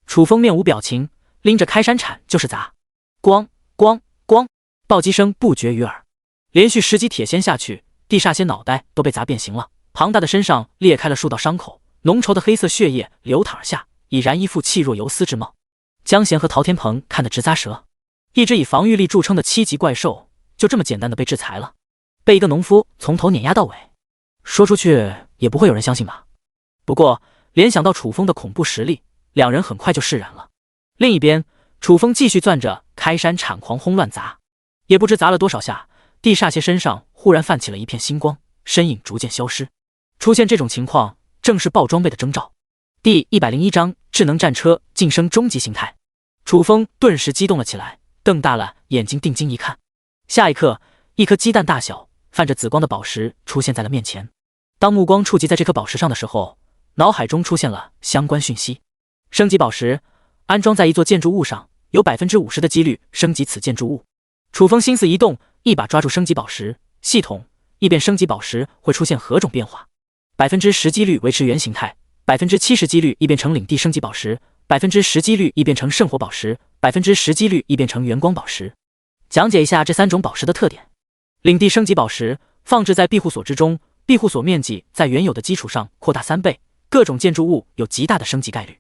楚风面无表情，拎着开山铲就是砸。咣咣咣，暴击声不绝于耳，连续10击铁锨下去，地煞蝎脑袋都被砸变形了，庞大的身上裂开了数道伤口，浓稠的黑色血液流淌而下，已然一副气若游丝之貌。江贤和陶天鹏看得直咂舌，一只以防御力著称的7级怪兽，就这么简单的被制裁了，被一个农夫从头碾压到尾，说出去也不会有人相信吧。不过联想到楚风的恐怖实力，2人很快就释然了。另一边，楚风继续攥着开山铲狂轰乱砸，也不知砸了多少下，地煞蝎身上忽然泛起了一片星光，身影逐渐消失。出现这种情况，正是爆装备的征兆。第101章智能战车晋升终极形态。楚风顿时激动了起来，瞪大了眼睛定睛一看。下一刻，一颗鸡蛋大小、泛着紫光的宝石出现在了面前。当目光触及在这颗宝石上的时候，脑海中出现了相关讯息：升级宝石，安装在一座建筑物上，有50%的几率升级此建筑物。楚风心思一动，一把抓住升级宝石。系统，异变升级宝石会出现何种变化？10%几率维持原形态，70%几率异变成领地升级宝石，10%几率异变成圣火宝石10%几率易变成元光宝石。讲解一下这3种宝石的特点。领地升级宝石放置在庇护所之中，庇护所面积在原有的基础上扩大3倍，各种建筑物有极大的升级概率。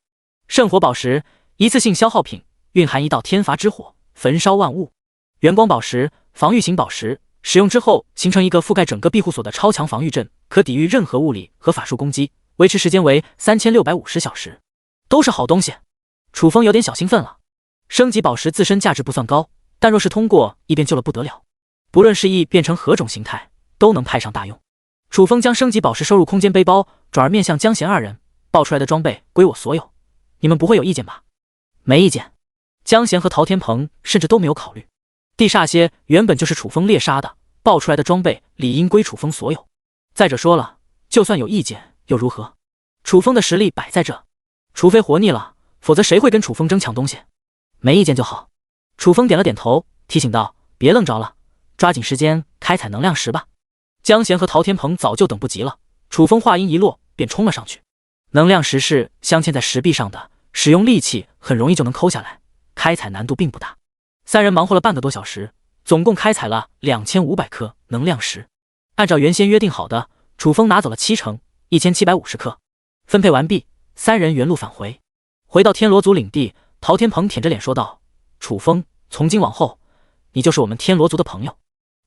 圣火宝石一次性消耗品，蕴含一道天罚之火，焚烧万物。元光宝石防御型宝石，使用之后形成一个覆盖整个庇护所的超强防御阵，可抵御任何物理和法术攻击，维持时间为3650小时。都是好东西。楚风有点小兴奋了。升级宝石自身价值不算高，但若是通过异变就了不得了，不论是异变成何种形态，都能派上大用。楚风将升级宝石收入空间背包，转而面向江贤二人，爆出来的装备归我所有，你们不会有意见吧？没意见。江贤和陶天鹏甚至都没有考虑。地煞蝎原本就是楚风猎杀的，爆出来的装备理应归楚风所有。再者说了，就算有意见又如何？楚风的实力摆在这，除非活腻了，否则谁会跟楚风争抢东西？没意见就好。楚风点了点头，提醒道：别愣着了，抓紧时间开采能量石吧。江贤和陶天鹏早就等不及了，楚风话音一落便冲了上去。能量石是镶嵌在石壁上的，使用利器很容易就能抠下来，开采难度并不大。3人忙活了半个多小时，总共开采了2500颗能量石。按照原先约定好的，楚风拿走了70%，1750克。分配完毕，3人原路返回。回到天罗族领地，陶天鹏舔着脸说道：楚风，从今往后，你就是我们天罗族的朋友，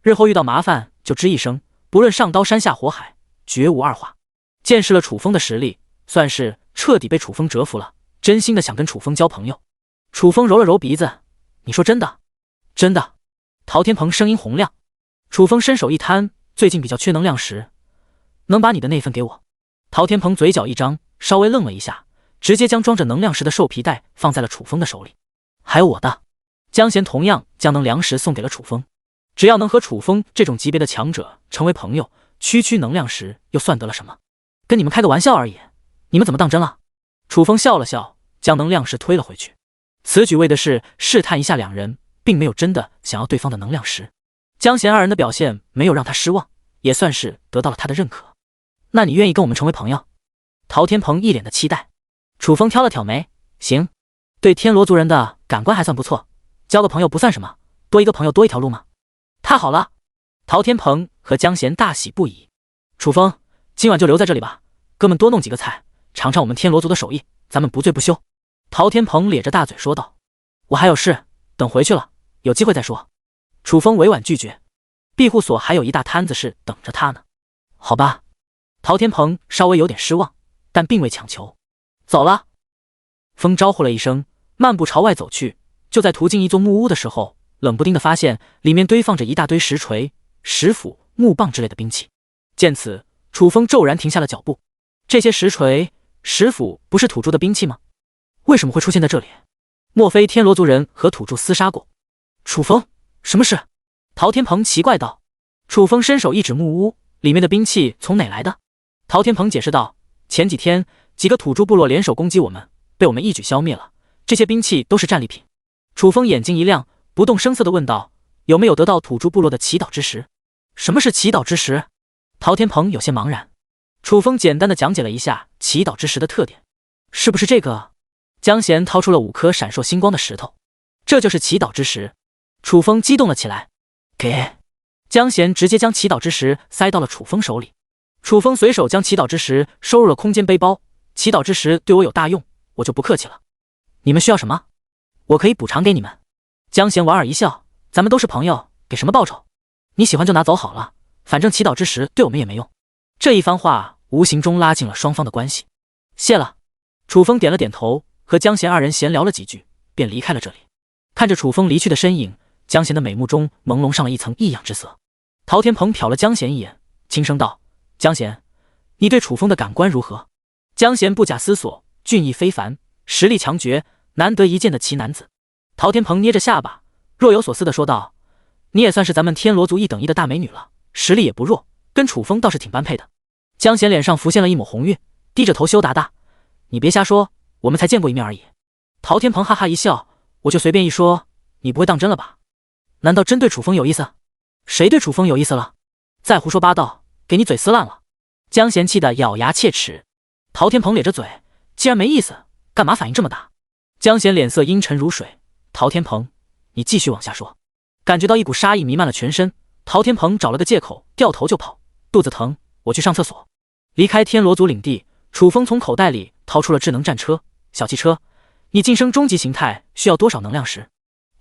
日后遇到麻烦就吱一声，不论上刀山下火海，绝无二话。见识了楚风的实力，算是彻底被楚风折服了，真心的想跟楚风交朋友。楚风揉了揉鼻子，你说真的？真的。陶天鹏声音洪亮。楚风伸手一摊，最近比较缺能量石，能把你的那份给我？陶天鹏嘴角一张，稍微愣了一下，直接将装着能量石的兽皮袋放在了楚风的手里。还有我的。江贤同样将能量石送给了楚风。只要能和楚风这种级别的强者成为朋友，区能量石又算得了什么？跟你们开个玩笑而已，你们怎么当真了？楚风笑了笑，将能量石推了回去。此举为的是试探一下两人，并没有真的想要对方的能量石。江贤二人的表现没有让他失望，也算是得到了他的认可。那你愿意跟我们成为朋友？陶天鹏一脸的期待。楚风挑了挑眉，行，对天罗族人的感官还算不错，交个朋友不算什么，多一个朋友多一条路嘛。太好了！陶天鹏和江贤大喜不已。楚风，今晚就留在这里吧，哥们多弄几个菜，尝尝我们天罗族的手艺，咱们不醉不休。陶天鹏咧着大嘴说道。我还有事，等回去了，有机会再说。楚风委婉拒绝，庇护所还有一大摊子事等着他呢。好吧。陶天鹏稍微有点失望，但并未强求。走了。风招呼了一声，漫步朝外走去。就在途经一座木屋的时候，冷不丁的发现里面堆放着一大堆石锤、石斧、木棒之类的兵器。见此，楚风骤然停下了脚步。这些石锤、石斧不是土著的兵器吗？为什么会出现在这里？莫非天罗族人和土著厮杀过？楚风，什么事？陶天鹏奇怪道。楚风伸手一指木屋，里面的兵器从哪来的？陶天鹏解释道，前几天几个土著部落联手攻击我们，被我们一举消灭了，这些兵器都是战利品。楚风眼睛一亮，不动声色地问道，有没有得到土著部落的祈祷之石？什么是祈祷之石？陶天鹏有些茫然。楚风简单的讲解了一下祈祷之石的特点。是不是这个？江贤掏出了5颗闪烁星光的石头。这就是祈祷之石。楚风激动了起来。给。江贤直接将祈祷之石塞到了楚风手里。楚风随手将祈祷之石收入了空间背包。祈祷之石对我有大用，我就不客气了。你们需要什么？我可以补偿给你们。江贤莞尔一笑，咱们都是朋友，给什么报酬？你喜欢就拿走好了，反正祈祷之石对我们也没用。这一番话无形中拉近了双方的关系。谢了。楚风点了点头，和江贤二人闲聊了几句，便离开了这里。看着楚风离去的身影，江贤的美目中朦胧上了一层异样之色。陶天鹏瞟了江贤一眼，轻声道，江贤，你对楚风的感官如何？江贤不假思索，俊逸非凡，实力强绝，难得一见的奇男子。陶天鹏捏着下巴，若有所思地说道，你也算是咱们天罗族1等1的大美女了，实力也不弱，跟楚风倒是挺般配的。江贤脸上浮现了一抹红晕，低着头羞答答，你别瞎说，我们才见过一面而已。陶天鹏哈哈一笑，我就随便一说，你不会当真了吧？难道真对楚风有意思？谁对楚风有意思了？再胡说八道，给你嘴撕烂了。江贤气得咬牙切齿。陶天鹏咧着嘴，既然没意思，干嘛反应这么大？江贤脸色阴沉如水，陶天鹏，你继续往下说。感觉到一股杀意弥漫了全身，陶天鹏找了个借口掉头就跑，肚子疼，我去上厕所。离开天罗族领地，楚风从口袋里掏出了智能战车。小汽车，你晋升终极形态需要多少能量石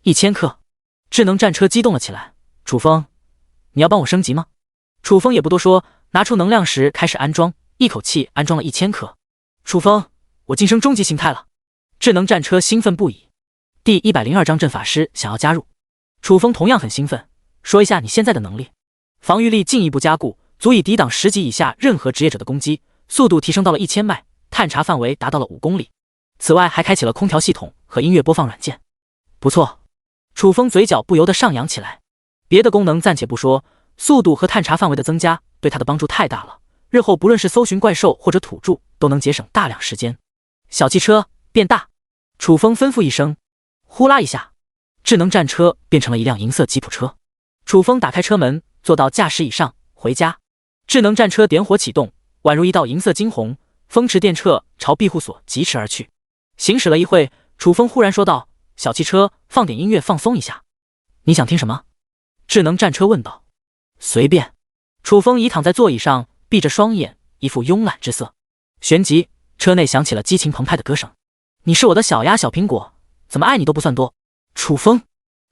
？1000克。智能战车激动了起来。楚风，你要帮我升级吗？楚风也不多说，拿出能量石开始安装，一口气安装了1000克。楚风，我晋升终极形态了！智能战车兴奋不已。第102章阵法师想要加入。楚风同样很兴奋，说一下你现在的能力。防御力进一步加固，足以抵挡10级以下任何职业者的攻击，速度提升到了1000迈，探查范围达到了5公里。此外还开启了空调系统和音乐播放软件。不错，楚风嘴角不由得上扬起来。别的功能暂且不说，速度和探查范围的增加对他的帮助太大了，日后不论是搜寻怪兽或者土著都能节省大量时间。小汽车变大，楚风吩咐一声，呼啦一下，智能战车变成了一辆银色吉普车。楚风打开车门，坐到驾驶椅上，回家。智能战车点火启动，宛如一道银色惊鸿，风驰电掣朝庇护所疾驰而去。行驶了一会，楚风忽然说道：“小汽车，放点音乐放松一下。”你想听什么？智能战车问道。随便。楚风倚躺在座椅上，闭着双眼，一副慵懒之色。旋即，车内响起了激情澎湃的歌声。你是我的小鸭小苹果，怎么爱你都不算多。楚风，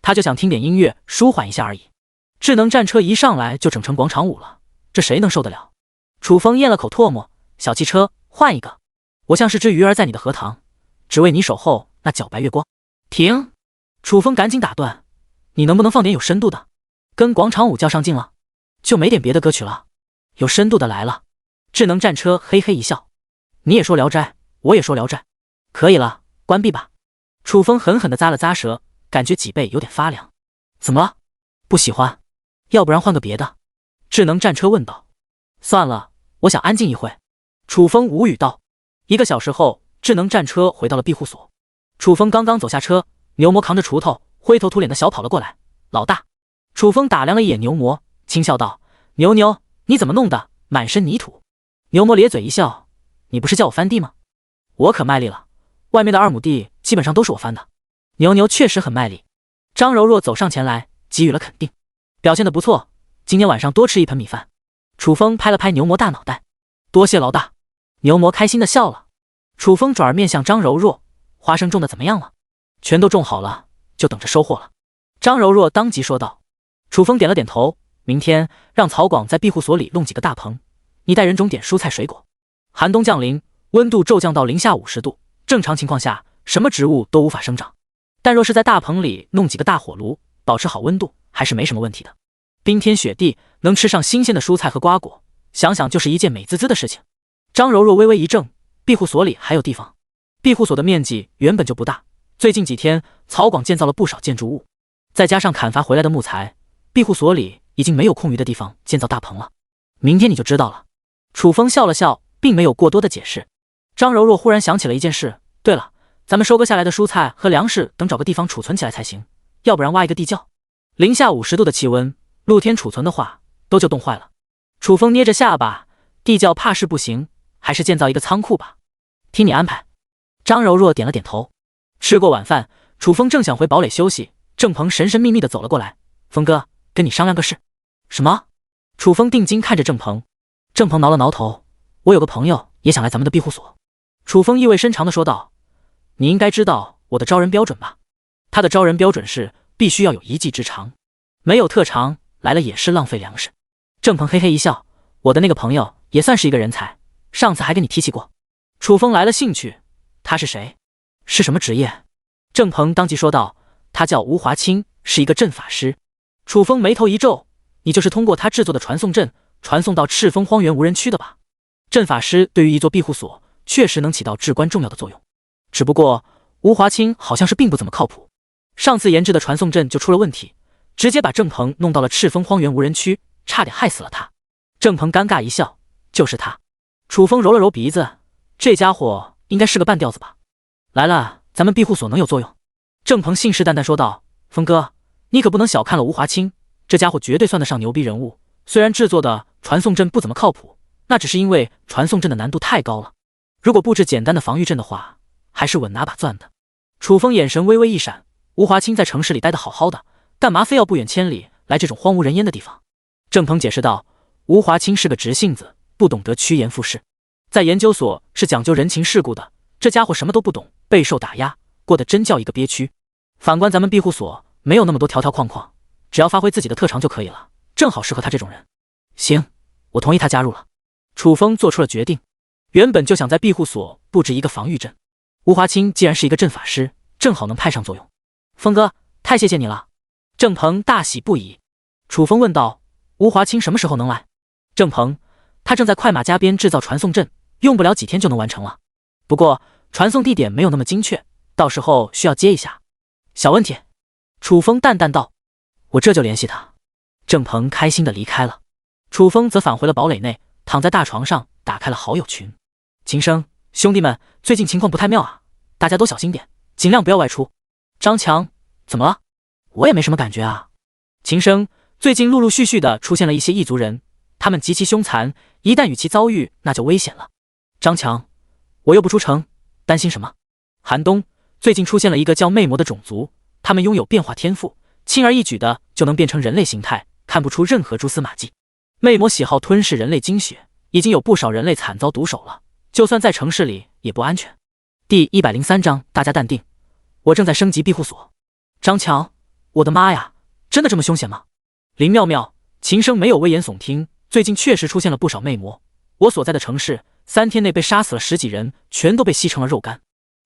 他就想听点音乐舒缓一下而已。智能战车一上来就整成广场舞了，这谁能受得了？楚风咽了口唾沫，小汽车，换一个。我像是只鱼儿在你的荷塘，只为你守候那皎白月光。停！楚风赶紧打断，你能不能放点有深度的？跟广场舞较上劲了，就没点别的歌曲了？有深度的来了。智能战车嘿嘿一笑，你也说聊斋，我也说聊斋，可以了，关闭吧。楚风狠狠地咂了咂舌，感觉脊背有点发凉。怎么了？不喜欢？要不然换个别的？智能战车问道。算了，我想安静一会。楚风无语道。1个小时后，智能战车回到了庇护所。楚风刚刚走下车，牛魔扛着锄头，灰头土脸的小跑了过来。老大。楚风打量了一眼牛魔，轻笑道：“牛牛，你怎么弄的？满身泥土。”牛魔咧嘴一笑：“你不是叫我翻地吗？我可卖力了，外面的2亩地基本上都是我翻的。”牛牛确实很卖力。张柔若走上前来，给予了肯定：“表现得不错，今天晚上多吃1盆米饭。”楚风拍了拍牛魔大脑袋：“多谢老大。”牛魔开心地笑了。楚风转而面向张柔若：“花生种的怎么样了？”“全都种好了，就等着收获了。”张柔若当即说道。楚风点了点头：“明天让曹广在庇护所里弄几个大棚，你带人种点蔬菜水果。寒冬降临，温度骤降到零下50度，正常情况下，什么植物都无法生长。但若是在大棚里弄几个大火炉，保持好温度，还是没什么问题的。冰天雪地，能吃上新鲜的蔬菜和瓜果，想想就是一件美滋滋的事情。”张柔若微微一怔，庇护所里还有地方。庇护所的面积原本就不大，最近几天曹广建造了不少建筑物，再加上砍伐回来的木材，庇护所里已经没有空余的地方建造大棚了。明天你就知道了。楚风笑了笑，并没有过多的解释。张柔若忽然想起了一件事，对了，咱们收割下来的蔬菜和粮食等找个地方储存起来才行，要不然挖一个地窖，零下50度的气温，露天储存的话都就冻坏了。楚风捏着下巴，地窖怕是不行，还是建造一个仓库吧，听你安排。张柔若点了点头。吃过晚饭，楚风正想回堡垒休息，郑鹏神神秘秘地走了过来：“风哥，跟你商量个事。”“什么？”楚风定睛看着郑鹏。郑鹏挠了挠头：“我有个朋友也想来咱们的庇护所。”楚风意味深长地说道：“你应该知道我的招人标准吧？他的招人标准是必须要有一技之长，没有特长来了也是浪费粮食。”郑鹏嘿嘿一笑：“我的那个朋友也算是一个人才，上次还跟你提起过。”楚风来了兴趣：“他是谁？是什么职业？”郑鹏当即说道：“他叫吴华清，是一个阵法师。”楚风眉头一皱：“你就是通过他制作的传送阵传送到赤峰荒原无人区的吧？”阵法师对于一座庇护所确实能起到至关重要的作用，只不过吴华清好像是并不怎么靠谱。上次研制的传送阵就出了问题，直接把郑鹏弄到了赤峰荒原无人区，差点害死了他。郑鹏尴尬一笑：“就是他。”楚风揉了揉鼻子：“这家伙应该是个半吊子吧？来了，咱们庇护所能有作用？”郑鹏信誓旦旦说道：“峰哥，你可不能小看了吴华清，这家伙绝对算得上牛逼人物。虽然制作的传送阵不怎么靠谱，那只是因为传送阵的难度太高了。如果布置简单的防御阵的话，还是稳拿把攥的。”楚风眼神微微一闪：“吴华清在城市里待得好好的，干嘛非要不远千里来这种荒无人烟的地方？郑鹏解释道，吴华清是个直性子，不懂得趋炎附势，在研究所是讲究人情世故的，这家伙什么都不懂，备受打压，过得真叫一个憋屈。反观咱们庇护所，没有那么多条条框框，只要发挥自己的特长就可以了，正好适合他这种人。行，我同意他加入了。楚风做出了决定，原本就想在庇护所布置一个防御阵，吴华清既然是一个阵法师，正好能派上作用。风哥，太谢谢你了。郑鹏大喜不已。楚风问道，吴华清什么时候能来？郑鹏，他正在快马加鞭制造传送阵，用不了几天就能完成了。不过传送地点没有那么精确，到时候需要接一下。小问题。楚风淡淡道，我这就联系他。郑鹏开心地离开了，楚风则返回了堡垒内，躺在大床上打开了好友群。秦生，兄弟们，最近情况不太妙啊，大家都小心点，尽量不要外出。张强，怎么了？我也没什么感觉啊。秦生，最近陆陆续续的出现了一些异族人，他们极其凶残，一旦与其遭遇，那就危险了。张强，我又不出城，担心什么？韩东，最近出现了一个叫魅魔的种族，他们拥有变化天赋，轻而易举的就能变成人类形态，看不出任何蛛丝马迹。魅魔喜好吞噬人类精血，已经有不少人类惨遭毒手了，就算在城市里也不安全。第103章，大家淡定，我正在升级庇护所。张强，我的妈呀，真的这么凶险吗？林妙妙，秦生没有危言耸听，最近确实出现了不少魅魔，我所在的城市3天内被杀死了10几人，全都被吸成了肉干。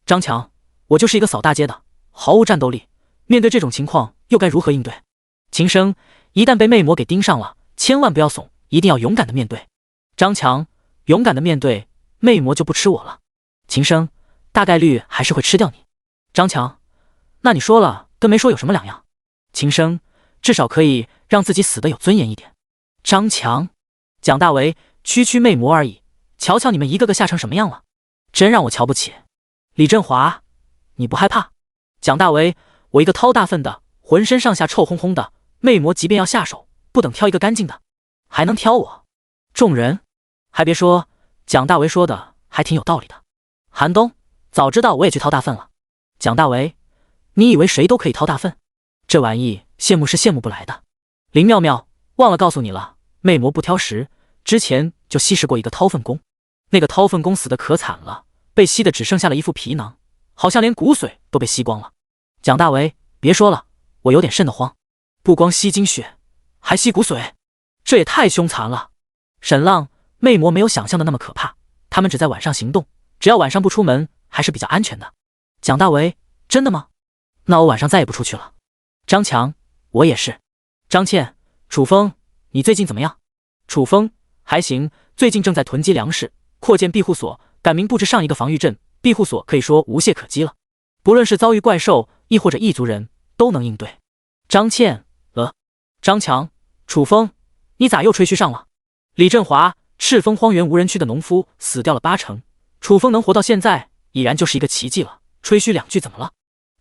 张强，我就是一个扫大街的，毫无战斗力，面对这种情况又该如何应对？秦生，一旦被魅魔给盯上了，千万不要怂，一定要勇敢的面对。张强，勇敢的面对，魅魔就不吃我了。秦生，大概率还是会吃掉你。张强，那你说了跟没说有什么两样？秦生，至少可以让自己死得有尊严一点。张强，蒋大为，区区魅魔而已，瞧瞧你们一个个吓成什么样了，真让我瞧不起。李振华，你不害怕？蒋大为，我一个掏大粪的，浑身上下臭烘烘的，魅魔即便要下手，不等挑一个干净的，还能挑我？众人，还别说，蒋大为说的还挺有道理的。韩东，早知道我也去掏大粪了。蒋大为，你以为谁都可以掏大粪？这玩意羡慕是羡慕不来的。林妙妙，忘了告诉你了，魅魔不挑食，之前就吸食过一个掏粪工，那个掏粪工死得可惨了，被吸的只剩下了一副皮囊，好像连骨髓都被吸光了。蒋大为，别说了，我有点瘆得慌，不光吸精血，还吸骨髓，这也太凶残了。沈浪，魅魔没有想象的那么可怕，他们只在晚上行动，只要晚上不出门还是比较安全的。蒋大为，真的吗？那我晚上再也不出去了。张强，我也是。张倩，楚风，你最近怎么样？楚风，还行，最近正在囤积粮食，扩建庇护所，改名布置上一个防御阵，庇护所可以说无懈可击了，不论是遭遇怪兽亦或者异族人都能应对。张倩，张强，楚风，你咋又吹嘘上了？李振华，赤峰荒原无人区的农夫死掉了80%，楚风能活到现在已然就是一个奇迹了，吹嘘2句怎么了？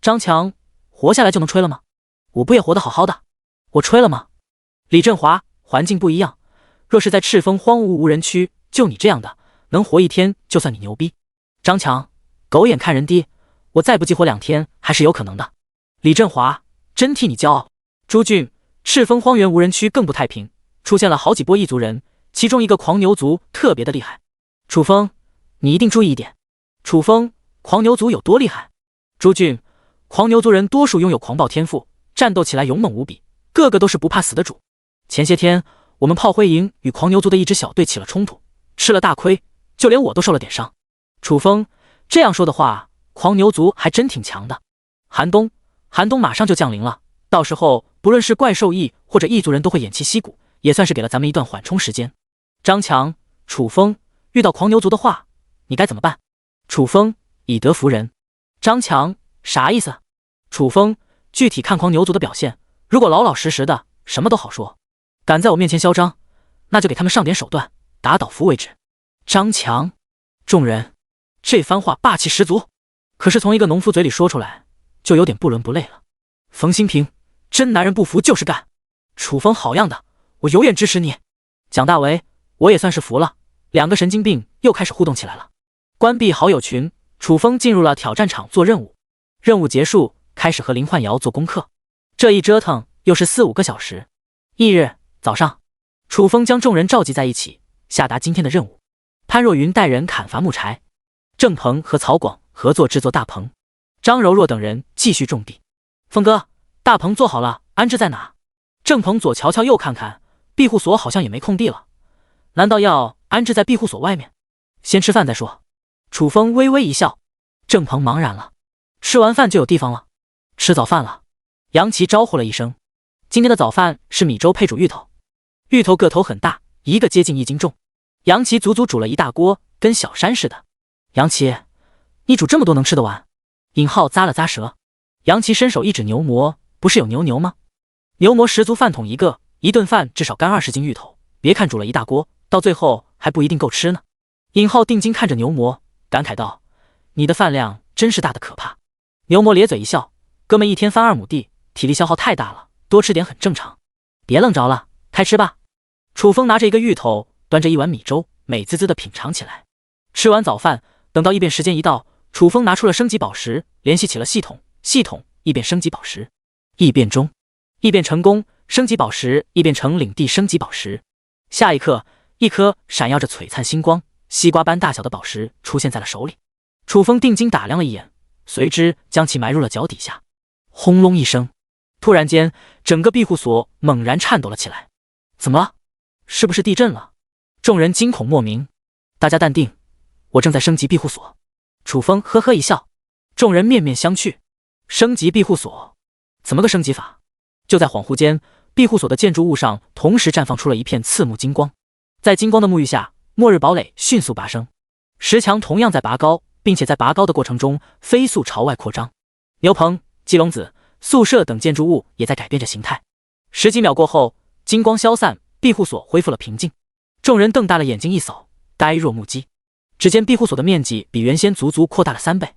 张强，活下来就能吹了吗？我不也活得好好的，我吹了吗？李振华，环境不一样，若是在赤峰荒芜无人区，就你这样的能活1天就算你牛逼。张强，狗眼看人低，我再不济活2天还是有可能的。李振华，真替你骄傲。朱俊，赤峰荒原无人区更不太平，出现了好几波异族人，其中一个狂牛族特别的厉害。楚风，你一定注意一点。楚风，狂牛族有多厉害？朱俊，狂牛族人多数拥有狂暴天赋，战斗起来勇猛无比，个个都是不怕死的主。前些天我们炮灰营与狂牛族的一支小队起了冲突，吃了大亏，就连我都受了点伤。楚风，这样说的话，狂牛族还真挺强的。寒冬马上就降临了，到时候不论是怪兽异或者异族人都会偃旗息鼓，也算是给了咱们一段缓冲时间。张强，楚风，遇到狂牛族的话，你该怎么办？楚风，以德服人。张强，啥意思？楚风，具体看狂牛族的表现，如果老老实实的，什么都好说，敢在我面前嚣张，那就给他们上点手段，打倒服为止。张强，众人，这番话霸气十足，可是从一个农夫嘴里说出来，就有点不伦不类了。冯新平，真男人不服就是干。楚风，好样的，我永远支持你。蒋大为，我也算是服了，2个神经病又开始互动起来了。关闭好友群，楚风进入了挑战场做任务。任务结束，开开始和林焕瑶做功课。这一折腾又是4、5个小时。翌日早上，楚风将众人召集在一起，下达今天的任务。潘若云带人砍伐木柴，郑鹏和曹广合作制作大棚，张柔若等人继续种地。峰哥，大棚做好了，安置在哪？郑鹏左瞧瞧右看看，庇护所好像也没空地了，难道要安置在庇护所外面？先吃饭再说。楚风微微一笑，郑鹏茫然了，吃完饭就有地方了。吃早饭了。杨琪招呼了一声。今天的早饭是米粥配煮芋头，芋头个头很大，一个接近1斤重。杨琪足足煮了一大锅，跟小山似的。杨琪，你煮这么多能吃得完？尹浩咂了咂舌。杨琪伸手一指牛馍，不是有牛吗？牛馍10足饭桶一个，一顿饭至少干20斤芋头，别看煮了一大锅，到最后还不一定够吃呢。尹浩定睛看着牛馍，感慨道：“你的饭量真是大的可怕。”牛馍咧嘴一笑：“哥们一天翻2亩地，体力消耗太大了，多吃点很正常。别愣着了，开吃吧。”楚风拿着一个芋头，端着一碗米粥，美滋滋地品尝起来。吃完早饭，等到异变时间一到，楚风拿出了升级宝石，联系起了系统异变升级宝石。异变中，异变成功，升级宝石异变成领地升级宝石。下一刻，一颗闪耀着璀璨星光、西瓜般大小的宝石出现在了手里。楚风定睛打量了一眼，随之将其埋入了脚底下。轰隆一声，突然间，整个庇护所猛然颤抖了起来。怎么了？是不是地震了？众人惊恐莫名。大家淡定，我正在升级庇护所。楚风呵呵一笑。众人面面相觑。升级庇护所？怎么个升级法？就在恍惚间，庇护所的建筑物上同时绽放出了一片刺目金光。在金光的沐浴下，末日堡垒迅速拔升，石墙同样在拔高，并且在拔高的过程中飞速朝外扩张。牛棚、鸡笼子、宿舍等建筑物也在改变着形态。10几秒过后，金光消散，庇护所恢复了平静。众人瞪大了眼睛一扫，呆若木鸡。只见庇护所的面积比原先足足扩大了3倍，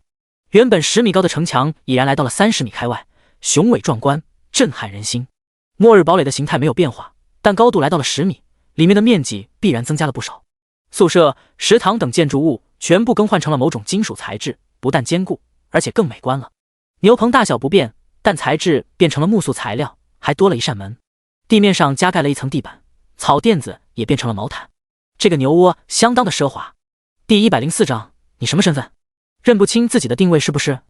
原本10米高的城墙已然来到了30米开外，雄伟壮观，震撼人心。末日堡垒的形态没有变化，但高度来到了10米，里面的面积必然增加了不少。宿舍、食堂等建筑物全部更换成了某种金属材质，不但坚固，而且更美观了。牛棚大小不变，但材质变成了木塑材料，还多了一扇门。地面上加盖了一层地板，草垫子也变成了毛毯。这个牛窝相当的奢华。第104章，你什么身份？认不清自己的定位是不是？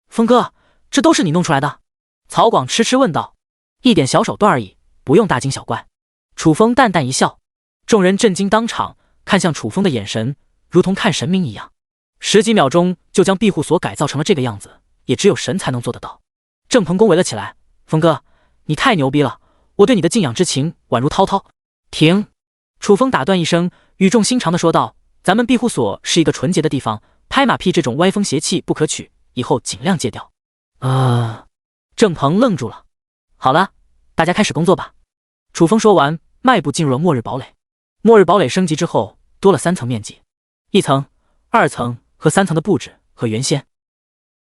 峰哥，这都是你弄出来的？曹广痴痴问道。一点小手段而已，不用大惊小怪。楚风淡淡一笑。众人震惊当场，看向楚风的眼神如同看神明一样。10几秒钟就将庇护所改造成了这个样子，也只有神才能做得到。郑鹏恭维了起来：“峰哥，你太牛逼了，我对你的敬仰之情宛如滔滔。”停！楚风打断一声，语重心长地说道：“咱们庇护所是一个纯洁的地方，拍马屁这种歪风邪气不可取，以后尽量戒掉。”郑鹏愣住了。好了，大家开始工作吧。楚风说完，迈步进入了末日堡垒。末日堡垒升级之后，多了3层面积，1层、2层和3层的布置和原先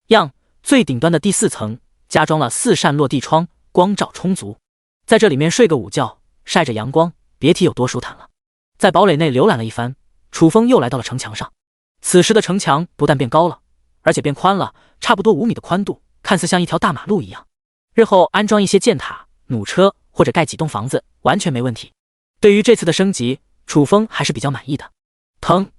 样。最顶端的第4层加装了4扇落地窗，光照充足，在这里面睡个午觉，晒着阳光，别提有多舒坦了。在堡垒内浏览了一番，楚风又来到了城墙上。此时的城墙不但变高了，而且变宽了，差不多5米的宽度，看似像一条大马路一样。日后安装一些箭塔、弩车或者盖几栋房子，完全没问题。对于这次的升级，楚风还是比较满意的。腾，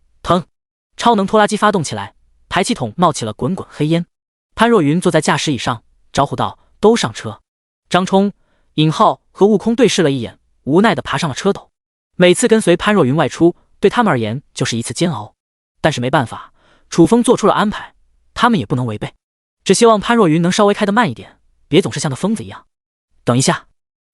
超能拖拉机发动起来，排气筒冒起了滚滚黑烟。潘若云坐在驾驶椅上，招呼道：“都上车。”张冲、尹浩和悟空对视了一眼，无奈地爬上了车斗。每次跟随潘若云外出，对他们而言就是一次煎熬，但是没办法，楚风做出了安排，他们也不能违背。只希望潘若云能稍微开得慢一点，别总是像个疯子一样。等一下，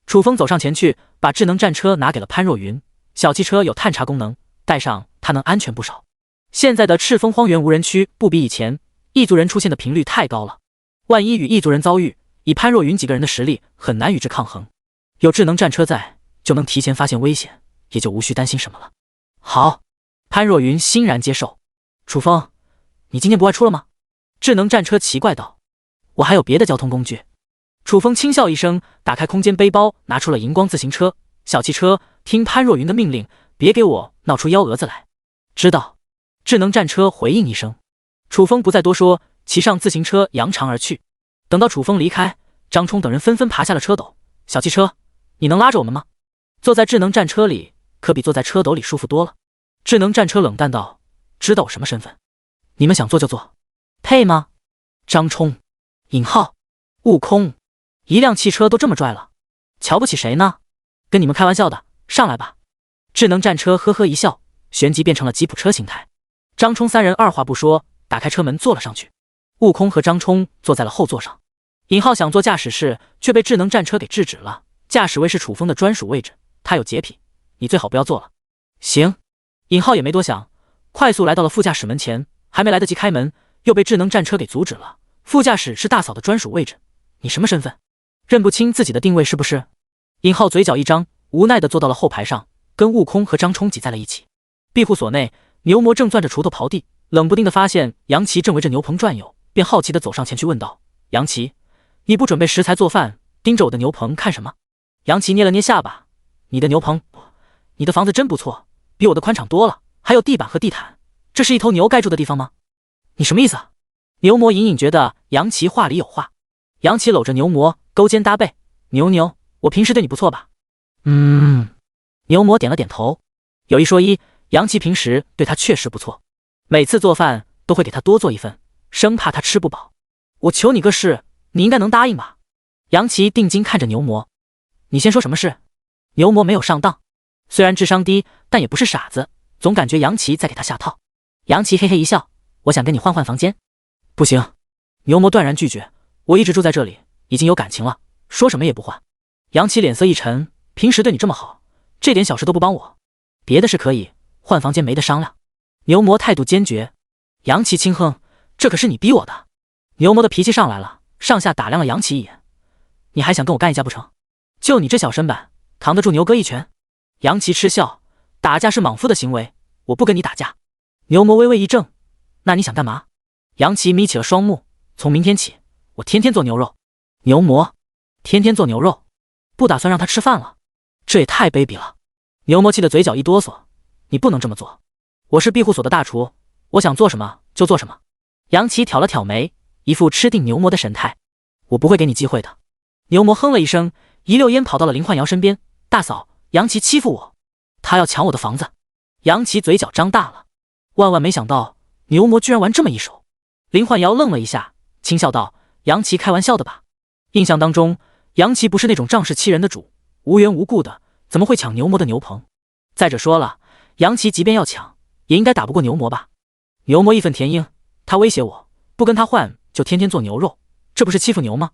楚风走上前去，把智能战车拿给了潘若云。小汽车有探查功能，带上它能安全不少。现在的赤峰荒原无人区不比以前，异族人出现的频率太高了，万一与异族人遭遇，以潘若云几个人的实力很难与之抗衡。有智能战车在，就能提前发现危险，也就无需担心什么了。好，潘若云欣然接受。楚风，你今天不外出了吗？智能战车奇怪道。我还有别的交通工具。楚风轻笑一声，打开空间背包，拿出了荧光自行车。小汽车，听潘若云的命令，别给我闹出幺蛾子来。知道。智能战车回应一声。楚风不再多说，骑上自行车扬长而去。等到楚风离开，张冲等人纷纷爬下了车斗。小汽车，你能拉着我们吗？坐在智能战车里可比坐在车斗里舒服多了。智能战车冷淡道：知道我什么身份？你们想坐就坐，配吗？张冲、尹浩、悟空，一辆汽车都这么拽了，瞧不起谁呢？跟你们开玩笑的，上来吧。智能战车呵呵一笑，旋即变成了吉普车形态。张冲三人二话不说，打开车门坐了上去。悟空和张冲坐在了后座上，尹浩想坐驾驶室，却被智能战车给制止了。驾驶位是楚风的专属位置，他有洁癖，你最好不要坐了。行。尹浩也没多想，快速来到了副驾驶门前，还没来得及开门，又被智能战车给阻止了。副驾驶是大嫂的专属位置，你什么身份？认不清自己的定位是不是？尹浩嘴角一张，无奈地坐到了后排上，跟悟空和张冲挤在了一起。庇护所内，牛魔正攥着锄头刨地，冷不丁地发现杨奇正围着牛棚转悠，便好奇地走上前去问道：杨奇，你不准备食材做饭，盯着我的牛棚看什么？杨奇捏了捏下巴，你的牛棚，你的房子真不错，比我的宽敞多了，还有地板和地毯，这是一头牛该住的地方吗？你什么意思啊？牛魔隐隐觉得杨奇话里有话。杨奇搂着牛魔，勾肩搭背，牛，我平时对你不错吧？牛魔点了点头。有一说一，杨奇平时对他确实不错，每次做饭都会给他多做一份，生怕他吃不饱。我求你个事，你应该能答应吧？杨奇定睛看着牛魔，你先说什么事？牛魔没有上当，虽然智商低，但也不是傻子，总感觉杨奇在给他下套。杨奇嘿嘿一笑，我想跟你换换房间。不行。牛魔断然拒绝，我一直住在这里，已经有感情了，说什么也不换。杨奇脸色一沉，平时对你这么好，这点小事都不帮我，别的事可以，换房间没得商量。牛魔态度坚决。杨奇轻哼，这可是你逼我的。牛魔的脾气上来了，上下打量了杨奇一眼，你还想跟我干一架不成？就你这小身板，扛得住牛哥一拳？杨奇嗤笑，打架是莽夫的行为，我不跟你打架。牛魔微微一怔，那你想干嘛？杨奇眯起了双目，从明天起，我天天做牛肉。牛魔，天天做牛肉，不打算让他吃饭了？这也太卑鄙了。牛魔气得嘴角一哆嗦，你不能这么做，我是庇护所的大厨，我想做什么就做什么。杨奇挑了挑眉，一副吃定牛魔的神态，我不会给你机会的。牛魔哼了一声，一溜烟跑到了林焕瑶身边，大嫂，杨奇欺负我，他要抢我的房子。杨奇嘴角张大了，万万没想到牛魔居然玩这么一手。林焕瑶愣了一下，轻笑道：杨奇开玩笑的吧？印象当中，杨奇不是那种仗势欺人的主，无缘无故的怎么会抢牛魔的牛棚？再者说了，杨奇即便要抢，也应该打不过牛魔吧？牛魔义愤填膺，他威胁我，不跟他换就天天做牛肉，这不是欺负牛吗？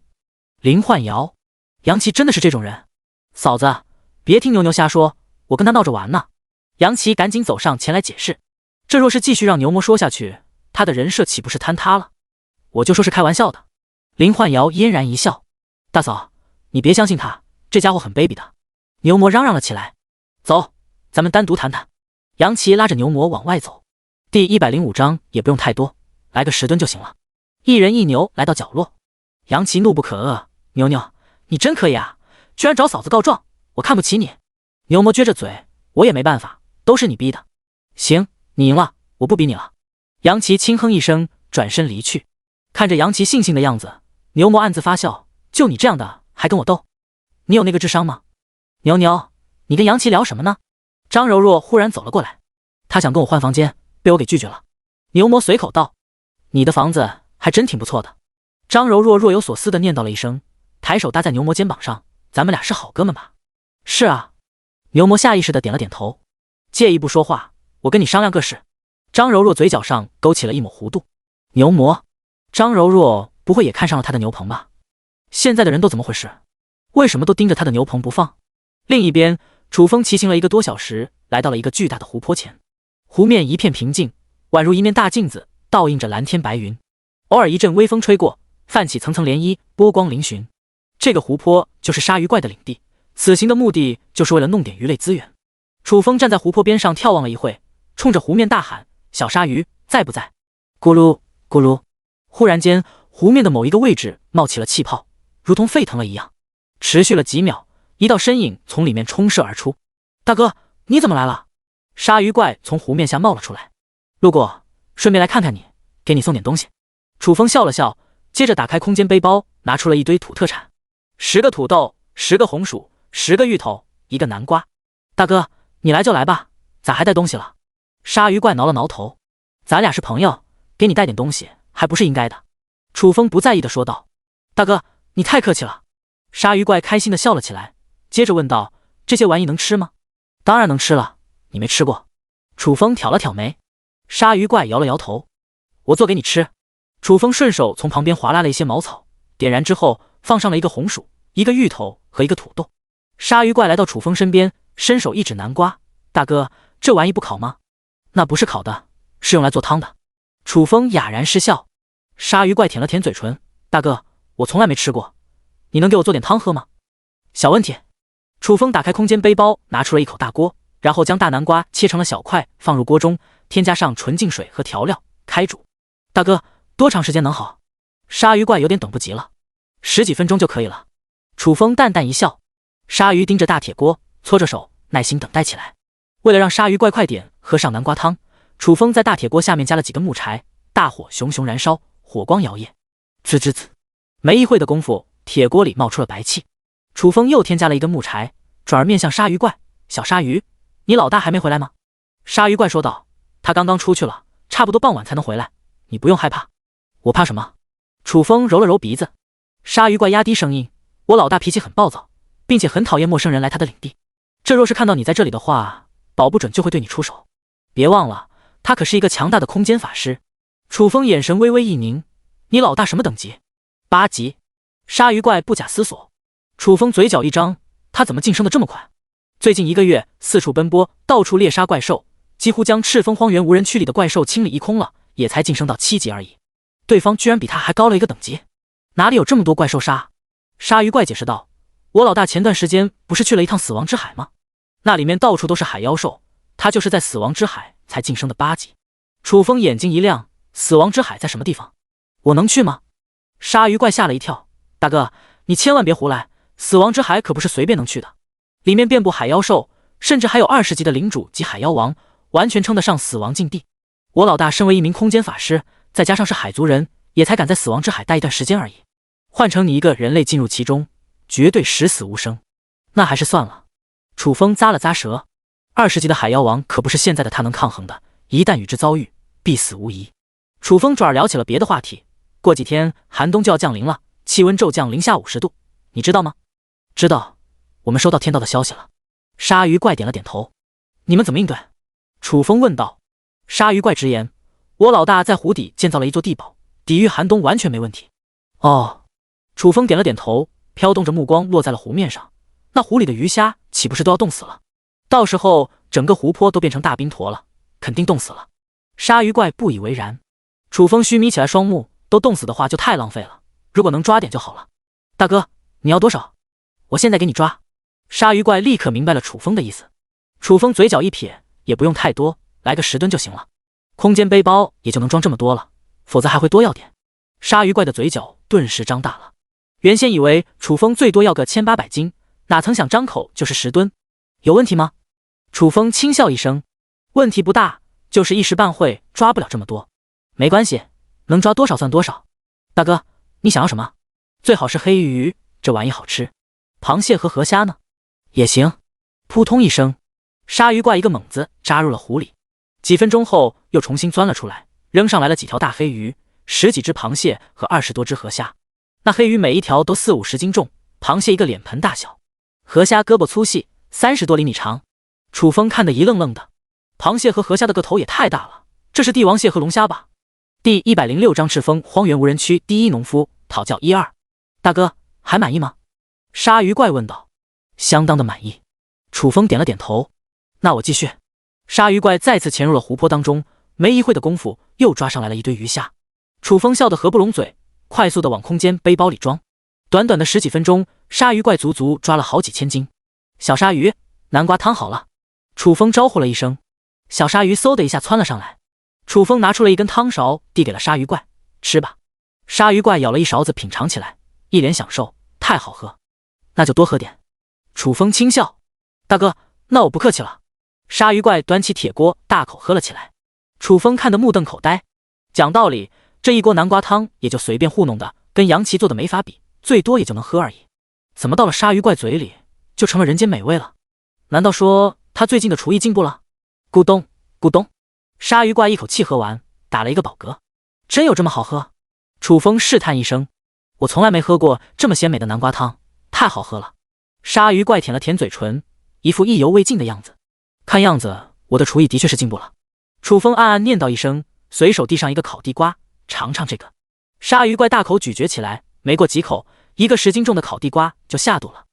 林焕瑶，杨奇真的是这种人？嫂子，别听牛瞎说，我跟他闹着玩呢。杨奇赶紧走上前来解释，这若是继续让牛魔说下去，他的人设岂不是坍塌了？我就说是开玩笑的。林焕瑶嫣然一笑，大嫂，你别相信他，这家伙很卑鄙的。牛魔嚷嚷了起来，走，咱们单独谈谈。杨奇拉着牛魔往外走。第105章也不用太多，来个10吨就行了。一人一牛来到角落，杨奇怒不可遏，牛，你真可以啊，居然找嫂子告状，我看不起你。牛魔撅着嘴，我也没办法，都是你逼的。行，你赢了，我不逼你了。杨奇轻哼一声，转身离去。看着杨奇悻悻的样子，牛魔暗自发笑，就你这样的还跟我斗？你有那个智商吗？牛，你跟杨奇聊什么呢？张柔若忽然走了过来，她想跟我换房间，被我给拒绝了。牛魔随口道，你的房子还真挺不错的。张柔若若有所思地念叨了一声，抬手搭在牛魔肩膀上，咱们俩是好哥们吧？是啊。牛魔下意识地点了点头。介意不说话，我跟你商量个事。张柔若嘴角上勾起了一抹弧度。牛魔，张柔若不会也看上了他的牛棚吧？现在的人都怎么回事？为什么都盯着他的牛棚不放？另一边，楚风骑行了1个多小时，来到了一个巨大的湖泊前。湖面一片平静，宛如一面大镜子，倒映着蓝天白云。偶尔一阵微风吹过，泛起层层涟漪，波光粼粼。这个湖泊就是鲨鱼怪的领地，此行的目的就是为了弄点鱼类资源。楚风站在湖泊边上眺望了一会，冲着湖面大喊：小鲨鱼在不在？咕噜咕噜。忽然间，湖面的某一个位置冒起了气泡，如同沸腾了一样，持续了几秒，一道身影从里面冲射而出。大哥，你怎么来了？鲨鱼怪从湖面下冒了出来。路过，顺便来看看你，给你送点东西。楚风笑了笑，接着打开空间背包，拿出了一堆土特产：10个土豆，10个红薯，10个芋头，1个南瓜。大哥，你来就来吧，咋还带东西了？鲨鱼怪挠了挠头，咱俩是朋友，给你带点东西还不是应该的。楚风不在意的说道：大哥，你太客气了。鲨鱼怪开心的笑了起来，接着问道：这些玩意能吃吗？当然能吃了，你没吃过。楚风挑了挑眉。鲨鱼怪摇了摇头：我做给你吃。楚风顺手从旁边划拉了一些茅草，点燃之后放上了1个红薯、1个芋头和1个土豆。鲨鱼怪来到楚风身边，伸手一指南瓜：大哥，这玩意不烤吗？那不是烤的，是用来做汤的。楚风哑然失笑。鲨鱼怪舔了舔嘴唇：大哥，我从来没吃过，你能给我做点汤喝吗？小问题。楚风打开空间背包，拿出了一口大锅，然后将大南瓜切成了小块，放入锅中，添加上纯净水和调料，开煮。大哥，多长时间能好？鲨鱼怪有点等不及了。10几分钟就可以了。楚风淡淡一笑。鲨鱼盯着大铁锅，搓着手，耐心等待起来。为了让鲨鱼怪快点喝上南瓜汤，楚风在大铁锅下面加了几根木柴，大火熊熊燃烧，火光摇曳，滋滋滋。没一会的功夫，铁锅里冒出了白气。楚风又添加了1根木柴，转而面向鲨鱼怪：小鲨鱼，你老大还没回来吗？鲨鱼怪说道：他刚刚出去了，差不多傍晚才能回来，你不用害怕。我怕什么？楚风揉了揉鼻子。鲨鱼怪压低声音：我老大脾气很暴躁，并且很讨厌陌生人来他的领地，这若是看到你在这里的话，保不准就会对你出手。别忘了，他可是一个强大的空间法师。楚风眼神微微一凝：你老大什么等级？8级。鲨鱼怪不假思索。楚风嘴角一张，他怎么晋升的这么快？最近1个月四处奔波，到处猎杀怪兽，几乎将赤峰荒原无人区里的怪兽清理一空了，也才晋升到7级而已。对方居然比他还高了1个等级，哪里有这么多怪兽杀？鲨鱼怪解释道：我老大前段时间不是去了一趟死亡之海吗？那里面到处都是海妖兽，他就是在死亡之海才晋升的8级。楚风眼睛一亮：死亡之海在什么地方？我能去吗？鲨鱼怪吓了一跳：大哥，你千万别胡来，死亡之海可不是随便能去的，里面遍布海妖兽，甚至还有20级的领主及海妖王，完全称得上死亡禁地。我老大身为一名空间法师，再加上是海族人，也才敢在死亡之海待一段时间而已。换成你一个人类进入其中，绝对十死无生。那还是算了。楚风咂了咂舌，20级的海妖王可不是现在的他能抗衡的，一旦与之遭遇，必死无疑。楚风转而聊起了别的话题：过几天寒冬就要降临了，气温骤降零下50度，你知道吗？知道，我们收到天道的消息了。鲨鱼怪点了点头。你们怎么应对？楚风问道。鲨鱼怪直言：我老大在湖底建造了一座地堡，抵御寒冬完全没问题。哦。楚风点了点头，飘动着目光落在了湖面上。那湖里的鱼虾岂不是都要冻死了？到时候整个湖泊都变成大冰坨了，肯定冻死了。鲨鱼怪不以为然。楚风虚眯起来双目，都冻死的话就太浪费了，如果能抓点就好了。大哥，你要多少？我现在给你抓。鲨鱼怪立刻明白了楚风的意思。楚风嘴角一撇，也不用太多，来个10吨就行了。空间背包也就能装这么多了，否则还会多要点。鲨鱼怪的嘴角顿时张大了。原先以为楚风最多要个1800斤，哪曾想张口就是10吨。有问题吗？楚风轻笑一声：问题不大，就是一时半会抓不了这么多。没关系，能抓多少算多少。大哥，你想要什么？最好是黑鱼，这玩意好吃。螃蟹和河虾呢？也行。扑通一声，鲨鱼怪一个猛子扎入了湖里，几分钟后又重新钻了出来，扔上来了几条大黑鱼、10几只螃蟹和20多只河虾。那黑鱼每一条都40-50斤重，螃蟹一个脸盆大小，河虾胳膊粗细，30多厘米长。楚风看得一愣愣的，螃蟹和河虾的个头也太大了，这是帝王蟹和龙虾吧？第106章赤峰荒原无人区第一农夫讨教1-2。大哥，还满意吗？鲨鱼怪问道。相当的满意。楚风点了点头。那我继续。鲨鱼怪再次潜入了湖泊当中，没一会的功夫又抓上来了一堆鱼虾。楚风笑得合不拢嘴，快速的往空间背包里装。短短的10几分钟，鲨鱼怪足足抓了好几千斤。小鲨鱼，南瓜汤好了。楚风招呼了一声，小鲨鱼嗖的一下窜了上来。楚风拿出了一根汤勺，递给了鲨鱼怪：吃吧。鲨鱼怪舀了一勺子品尝起来，一脸享受：太好喝，那就多喝点。楚风轻笑：大哥，那我不客气了。鲨鱼怪端起铁锅大口喝了起来。楚风看得目瞪口呆。讲道理，这一锅南瓜汤也就随便糊弄的，跟杨琪做的没法比，最多也就能喝而已。怎么到了鲨鱼怪嘴里就成了人间美味了？难道说他最近的厨艺进步了？咕咚咕咚，鲨鱼怪一口气喝完，打了一个饱嗝。真有这么好喝？楚风试探一声，我从来没喝过这么鲜美的南瓜汤，太好喝了。鲨鱼怪舔了舔嘴唇，一副意犹未尽的样子。看样子我的厨艺的确是进步了。楚风暗暗念叨一声，随手递上一个烤地瓜，尝尝这个。鲨鱼怪大口咀嚼起来，没过几口，一个10斤重的烤地瓜就下肚了。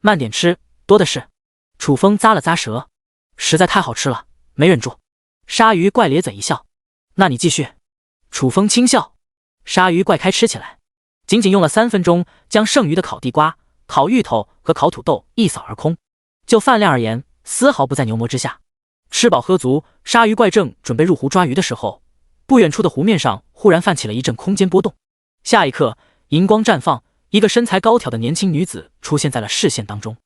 慢点吃，多的是。楚风咂了咂舌，实在太好吃了，没忍住。鲨鱼怪咧嘴一笑，那你继续。楚风轻笑。鲨鱼怪开吃起来，仅仅用了3分钟，将剩余的烤地瓜、烤芋头和烤土豆一扫而空。就饭量而言，丝毫不在牛魔之下。吃饱喝足，鲨鱼怪正准备入湖抓鱼的时候，不远处的湖面上忽然泛起了一阵空间波动。下一刻，银光绽放，一个身材高挑的年轻女子出现在了视线当中。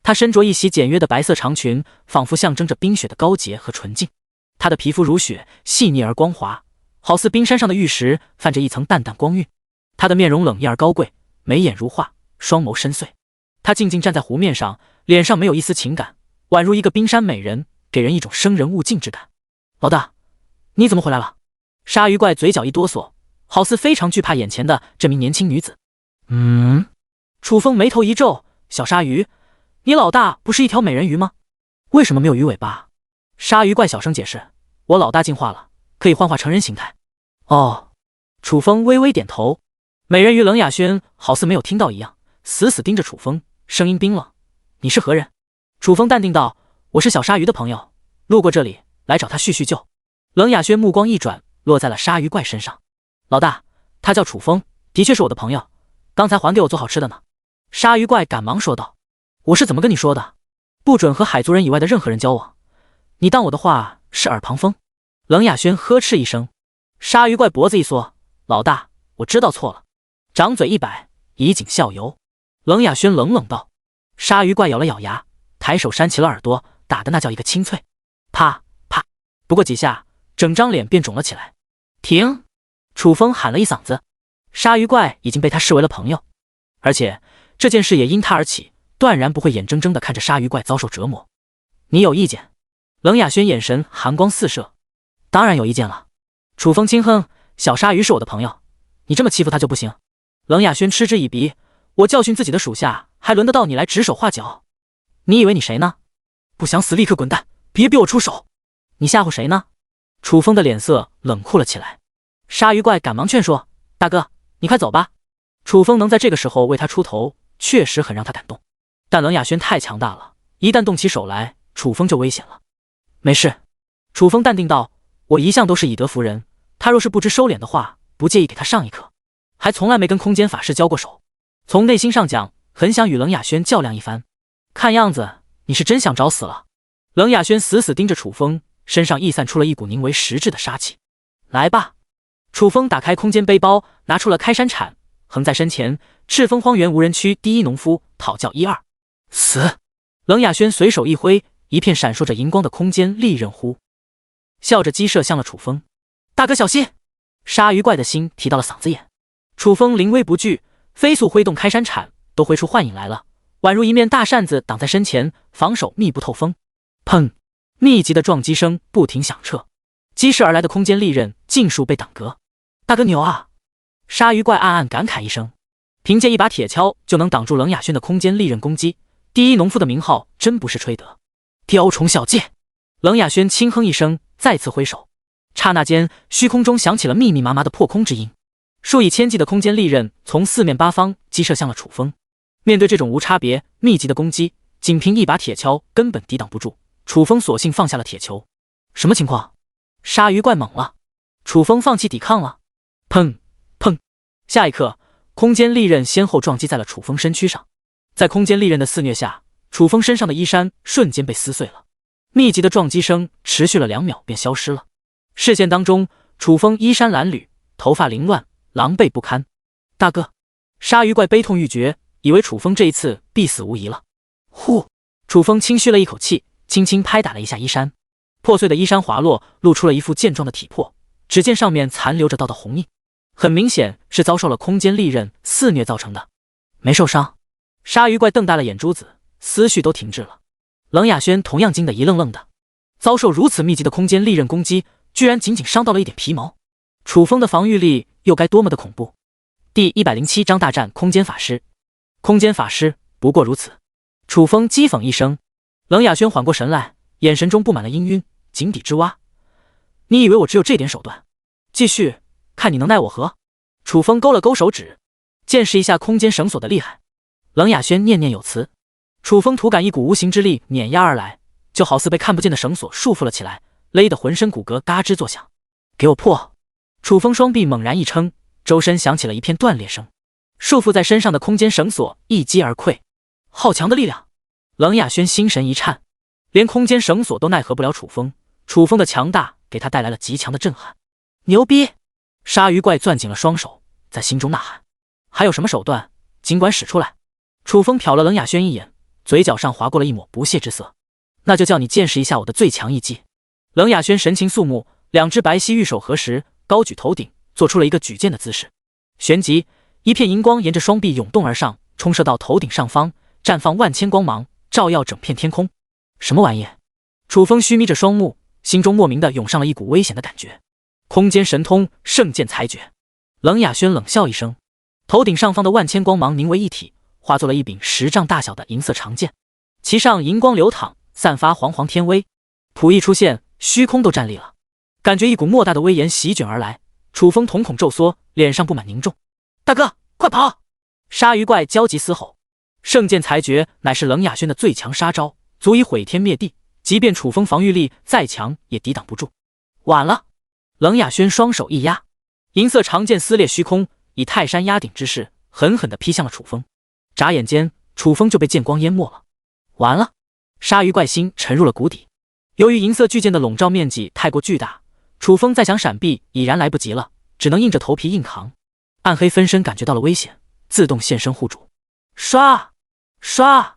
她身着一袭简约的白色长裙，仿佛象征着冰雪的高洁和纯净。她的皮肤如雪，细腻而光滑，好似冰山上的玉石，泛着一层淡淡光晕。她的面容冷艳而高贵，眉眼如画，双眸深邃。她静静站在湖面上，脸上没有一丝情感，宛如一个冰山美人，给人一种生人勿近之感。老大，你怎么回来了？鲨鱼怪嘴角一哆嗦，好似非常惧怕眼前的这名年轻女子。楚风眉头一皱，小鲨鱼，你老大不是一条美人鱼吗？为什么没有鱼尾巴？鲨鱼怪小声解释，我老大进化了，可以幻化成人形态。哦，楚风微微点头。美人鱼冷雅轩好似没有听到一样，死死盯着楚风，声音冰冷，你是何人？楚风淡定道，我是小鲨鱼的朋友，路过这里来找他叙叙旧。冷雅轩目光一转，落在了鲨鱼怪身上。老大，他叫楚风，的确是我的朋友，刚才还给我做好吃的呢。鲨鱼怪赶忙说道，我是怎么跟你说的？不准和海族人以外的任何人交往，你当我的话是耳旁风？冷雅轩呵斥一声。鲨鱼怪脖子一缩，老大，我知道错了，掌嘴一摆，以儆效尤。冷雅轩冷冷道。鲨鱼怪咬了咬牙，抬手扇起了耳朵，打的那叫一个清脆。啪啪，不过几下，整张脸便肿了起来。停！楚风喊了一嗓子。鲨鱼怪已经被他视为了朋友，而且这件事也因他而起，断然不会眼睁睁地看着鲨鱼怪遭受折磨。你有意见？冷雅轩眼神寒光四射。当然有意见了。楚风轻哼，小鲨鱼是我的朋友，你这么欺负他就不行。冷雅轩嗤之以鼻，我教训自己的属下，还轮得到你来指手画脚？你以为你谁呢？不想死立刻滚蛋，别逼我出手。你吓唬谁呢？楚风的脸色冷酷了起来。鲨鱼怪赶忙劝说，大哥，你快走吧。楚风能在这个时候为他出头，确实很让他感动。但冷雅轩太强大了，一旦动起手来，楚风就危险了。没事，楚风淡定道，我一向都是以德服人，他若是不知收敛的话，不介意给他上一课。还从来没跟空间法师交过手，从内心上讲，很想与冷雅轩较量一番。看样子你是真想找死了。冷雅轩死死盯着楚风，身上溢散出了一股凝为实质的杀气。来吧。楚风打开空间背包，拿出了开山铲，横在身前，赤峰荒原无人区第一农夫讨教1、2。死！冷雅轩随手一挥，一片闪烁着银光的空间利刃呼，笑着击射向了楚风。大哥小心！鲨鱼怪的心提到了嗓子眼。楚风临危不惧，飞速挥动开山铲，都挥出幻影来了，宛如一面大扇子挡在身前，防守密不透风。砰！密集的撞击声不停响彻，击射而来的空间利刃尽数被挡隔。大哥牛啊！鲨鱼怪暗暗感慨一声，凭借一把铁锹就能挡住冷雅轩的空间利刃攻击，第一农夫的名号真不是吹得。雕虫小技！冷雅轩轻哼一声，再次挥手，刹那间虚空中响起了密密麻麻的破空之音，数以千计的空间利刃从四面八方击射向了楚风。面对这种无差别密集的攻击，仅凭一把铁锹根本抵挡不住，楚风索性放下了铁球。什么情况？鲨鱼怪懵了。楚风放弃抵抗了。砰砰！下一刻，空间利刃先后撞击在了楚风身躯上。在空间利刃的肆虐下，楚风身上的衣衫瞬间被撕碎了。密集的撞击声持续了2秒便消失了。视线当中，楚风衣衫褴褛，头发凌乱，狼狈不堪。大哥！鲨鱼怪悲痛欲绝，以为楚风这一次必死无疑了。呼！楚风轻吁了一口气，轻轻拍打了一下衣衫，破碎的衣衫滑落，露出了一副健壮的体魄，只见上面残留着道道红印。很明显是遭受了空间利刃肆虐造成的。没受伤。鲨鱼怪瞪大了眼珠子，思绪都停滞了。冷雅轩同样惊得一愣愣的，遭受如此密集的空间利刃攻击，居然仅仅伤到了一点皮毛。楚风的防御力又该多么的恐怖。第107章大战空间法师。空间法师不过如此。楚风讥讽一声。冷雅轩缓过神来，眼神中布满了氤氲。井底之蛙，你以为我只有这点手段？继续，看你能奈我何？楚风勾了勾手指，见识一下空间绳索的厉害。冷雅轩念念有词。楚风突感一股无形之力碾压而来，就好似被看不见的绳索束缚了起来，勒得浑身骨骼嘎吱作响。给我破！楚风双臂猛然一撑，周身响起了一片断裂声，束缚在身上的空间绳索一击而溃。好强的力量！冷雅轩心神一颤，连空间绳索都奈何不了楚风。楚风的强大给他带来了极强的震撼。牛逼！鲨鱼怪攥紧了双手，在心中呐喊。还有什么手段，尽管使出来。楚风瞟了冷雅轩一眼，嘴角上划过了一抹不屑之色。那就叫你见识一下我的最强一击。冷雅轩神情肃穆，两只白皙玉手合十，高举头顶，做出了一个举剑的姿势。旋即，一片银光沿着双臂涌动而上，冲射到头顶上方，绽放万千光芒，照耀整片天空。什么玩意？楚风虚眯着双目，心中莫名的涌上了一股危险的感觉。空间神通圣剑裁决。冷雅轩冷笑一声，头顶上方的万千光芒凝为一体，化作了一柄10丈大小的银色长剑，其上银光流淌，散发煌煌天威。谱一出现，虚空都站立了，感觉一股莫大的威严席卷而来。楚风瞳孔骤缩，脸上布满凝重。大哥，快跑！鲨鱼怪焦急嘶吼。圣剑裁决乃是冷雅轩的最强杀招，足以毁天灭地，即便楚风防御力再强也抵挡不住。晚了！冷雅轩双手一压，银色长剑撕裂虚空，以泰山压顶之势狠狠地劈向了楚风。眨眼间，楚风就被剑光淹没了。完了！鲨鱼怪心沉入了谷底。由于银色巨剑的笼罩面积太过巨大，楚风再想闪避已然来不及了，只能硬着头皮硬扛。暗黑分身感觉到了危险，自动现身护主。唰唰，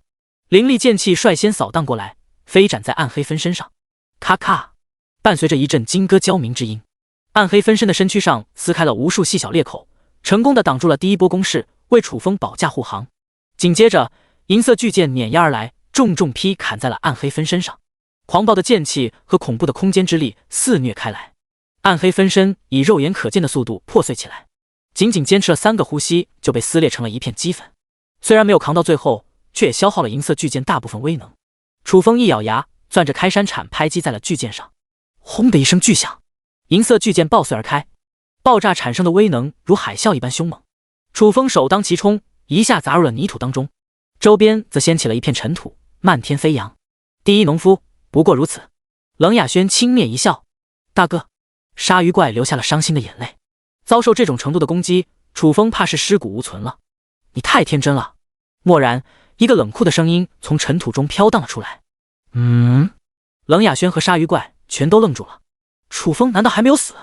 凌厉剑气率先扫荡过来，飞斩在暗黑分身上。咔咔，伴随着一阵金戈交鸣之音，暗黑分身的身躯上撕开了无数细小裂口，成功的挡住了第一波攻势，为楚风保驾护航。紧接着，银色巨剑碾压而来，重重劈砍在了暗黑分身上。狂暴的剑气和恐怖的空间之力肆虐开来，暗黑分身以肉眼可见的速度破碎起来，仅仅坚持了3个呼吸就被撕裂成了一片齑粉。虽然没有扛到最后，却也消耗了银色巨剑大部分威能。楚风一咬牙，攥着开山铲拍击在了巨剑上。轰的一声巨响，银色巨剑爆碎而开，爆炸产生的威能如海啸一般凶猛。楚风首当其冲，一下砸入了泥土当中，周边则掀起了一片尘土，漫天飞扬。第一农夫不过如此。冷雅轩轻蔑一笑。大哥。鲨鱼怪流下了伤心的眼泪。遭受这种程度的攻击，楚风怕是尸骨无存了。你太天真了。蓦然，一个冷酷的声音从尘土中飘荡了出来。冷雅轩和鲨鱼怪全都愣住了。楚风难道还没有死？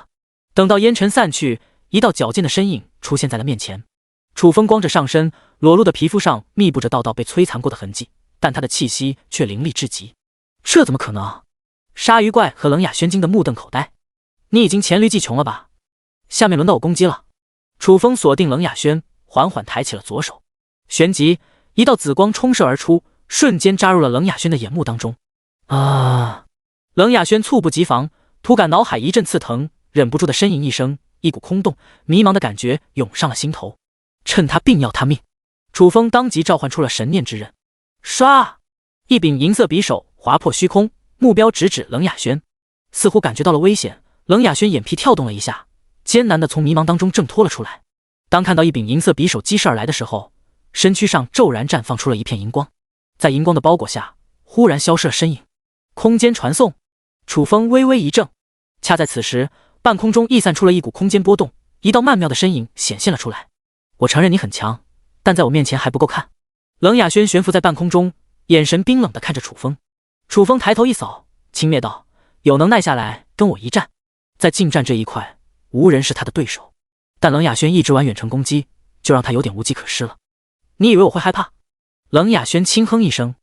等到烟尘散去，一道矫健的身影出现在了面前。楚风光着上身，裸露的皮肤上密布着道道被摧残过的痕迹，但他的气息却凌厉至极。这怎么可能？鲨鱼怪和冷雅轩惊得目瞪口呆。你已经黔驴技穷了吧？下面轮到我攻击了。楚风锁定冷雅轩，缓缓抬起了左手，旋即一道紫光冲射而出，瞬间扎入了冷雅轩的眼目当中。冷雅轩猝不及防，突感脑海一阵刺疼，忍不住的呻吟一声，一股空洞迷茫的感觉涌上了心头。趁他病要他命，楚风当即召唤出了神念之刃。唰，一柄银色匕首划破虚空，目标直指冷雅轩。似乎感觉到了危险，冷雅轩眼皮跳动了一下，艰难地从迷茫当中挣脱了出来。当看到一柄银色匕首击射而来的时候，身躯上骤然绽放出了一片银光，在银光的包裹下，忽然消失了身影。空间传送。楚风微微一怔，恰在此时，半空中溢散出了一股空间波动，一道曼妙的身影显现了出来。我承认你很强，但在我面前还不够看。冷雅轩悬浮在半空中，眼神冰冷地看着楚风。楚风抬头一扫，轻蔑道：有能耐下来跟我一战。在近战这一块，无人是他的对手。但冷雅轩一直玩远程攻击，就让他有点无计可施了。你以为我会害怕？冷雅轩轻哼一声。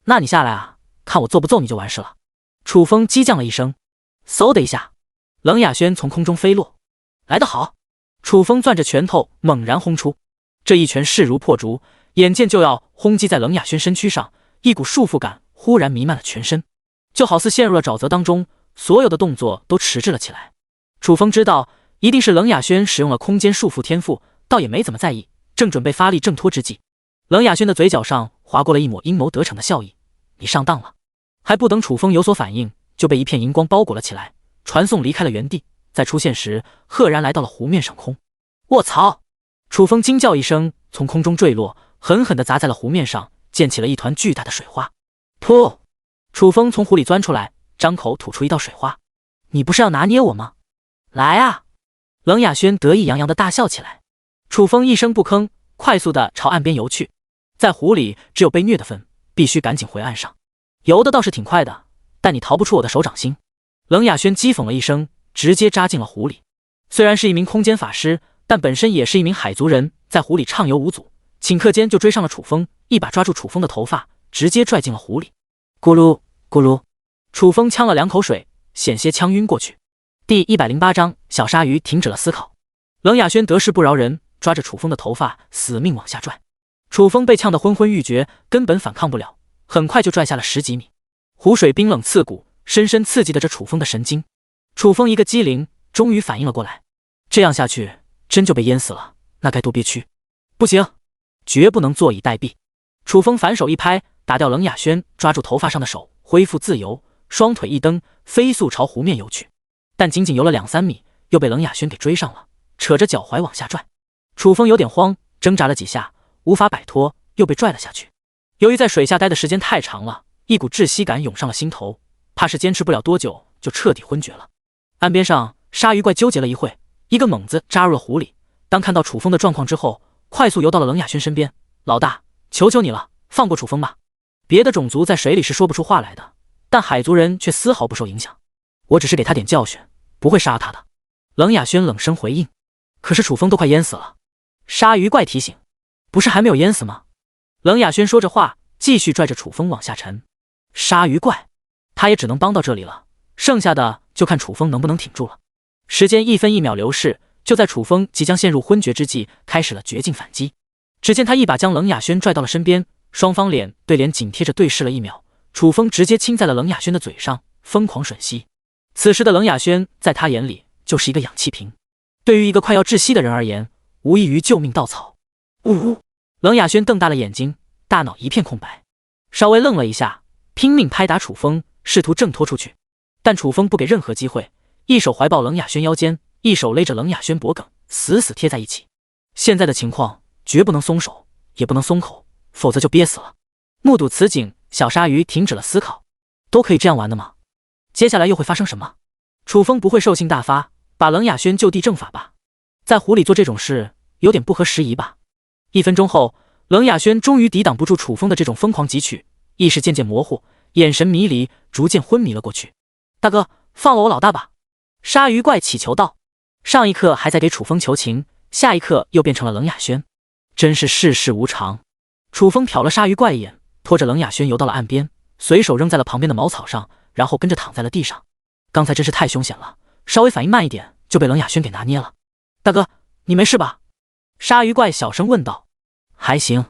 那你下来啊，看我揍不揍你就完事了。楚风激将了一声，嗖的一下，冷雅轩从空中飞落。来得好！楚风攥着拳头猛然轰出，这一拳势如破竹，眼见就要轰击在冷雅轩身躯上，一股束缚感忽然弥漫了全身，就好似陷入了沼泽当中，所有的动作都迟滞了起来。楚风知道一定是冷雅轩使用了空间束缚天赋，倒也没怎么在意，正准备发力挣脱之际，冷雅轩的嘴角上划过了一抹阴谋得逞的笑意。你上当了。还不等楚风有所反应，就被一片荧光包裹了起来，传送离开了原地，在出现时赫然来到了湖面上空。卧槽！楚风惊叫一声，从空中坠落，狠狠地砸在了湖面上，溅起了一团巨大的水花。噗！楚风从湖里钻出来，张口吐出一道水花。你不是要拿捏我吗？来啊！冷雅轩得意洋洋地大笑起来。楚风一声不吭，快速地朝岸边游去。在湖里只有被虐的份，必须赶紧回岸上。游的倒是挺快的，但你逃不出我的手掌心。冷雅轩讥讽了一声，直接扎进了湖里。虽然是一名空间法师，但本身也是一名海族人，在湖里畅游无阻，顷刻间就追上了楚风，一把抓住楚风的头发，直接拽进了湖里。咕噜咕噜，楚风呛了2口水，险些呛晕过去。第108章，小鲨鱼停止了思考。冷雅轩得势不饶人，抓着楚风的头发死命往下拽。楚风被呛得昏昏欲绝，根本反抗不了，很快就拽下了10几米。湖水冰冷刺骨，深深刺激着楚风的神经。楚风一个机灵，终于反应了过来，这样下去真就被淹死了，那该多憋屈！不行，绝不能坐以待毙。楚风反手一拍，打掉冷雅轩抓住头发上的手，恢复自由，双腿一蹬，飞速朝湖面游去。但仅仅游了2、3米，又被冷雅轩给追上了，扯着脚踝往下拽。楚风有点慌，挣扎了几下，无法摆脱，又被拽了下去。由于在水下待的时间太长了，一股窒息感涌上了心头，怕是坚持不了多久就彻底昏厥了。岸边上，鲨鱼怪纠结了一会，一个猛子扎入了湖里。当看到楚风的状况之后，快速游到了冷雅轩身边。老大，求求你了，放过楚风吧。别的种族在水里是说不出话来的，但海族人却丝毫不受影响。我只是给他点教训，不会杀他的。冷雅轩冷声回应。可是楚风都快淹死了。鲨鱼怪提醒。不是还没有淹死吗？冷雅轩说着话，继续拽着楚风往下沉。鲨鱼怪，他也只能帮到这里了，剩下的就看楚风能不能挺住了。时间1分1秒流逝，就在楚风即将陷入昏厥之际，开始了绝境反击。只见他一把将冷雅轩拽到了身边，双方脸对脸紧贴着对视了1秒，楚风直接亲在了冷雅轩的嘴上，疯狂吮吸。此时的冷雅轩在他眼里就是一个氧气瓶，对于一个快要窒息的人而言，无异于救命稻草。呜呜！冷雅轩瞪大了眼睛，大脑一片空白，稍微愣了一下，拼命拍打楚风，试图挣脱出去。但楚风不给任何机会，一手怀抱冷雅轩腰间，一手勒着冷雅轩脖颈，死死贴在一起。现在的情况绝不能松手，也不能松口，否则就憋死了。目睹此景，小鲨鱼停止了思考。都可以这样玩的吗？接下来又会发生什么？楚风不会兽性大发，把冷雅轩就地正法吧？在湖里做这种事有点不合时宜吧？1分钟后，冷雅轩终于抵挡不住楚风的这种疯狂汲取，意识渐渐模糊，眼神迷离，逐渐昏迷了过去。大哥，放了我老大吧！鲨鱼怪祈求道。上一刻还在给楚风求情，下一刻又变成了冷雅轩，真是世事无常。楚风瞟了鲨鱼怪一眼，拖着冷雅轩游到了岸边，随手扔在了旁边的茅草上，然后跟着躺在了地上。刚才真是太凶险了，稍微反应慢一点就被冷雅轩给拿捏了。大哥，你没事吧？鲨鱼怪小声问道。还行。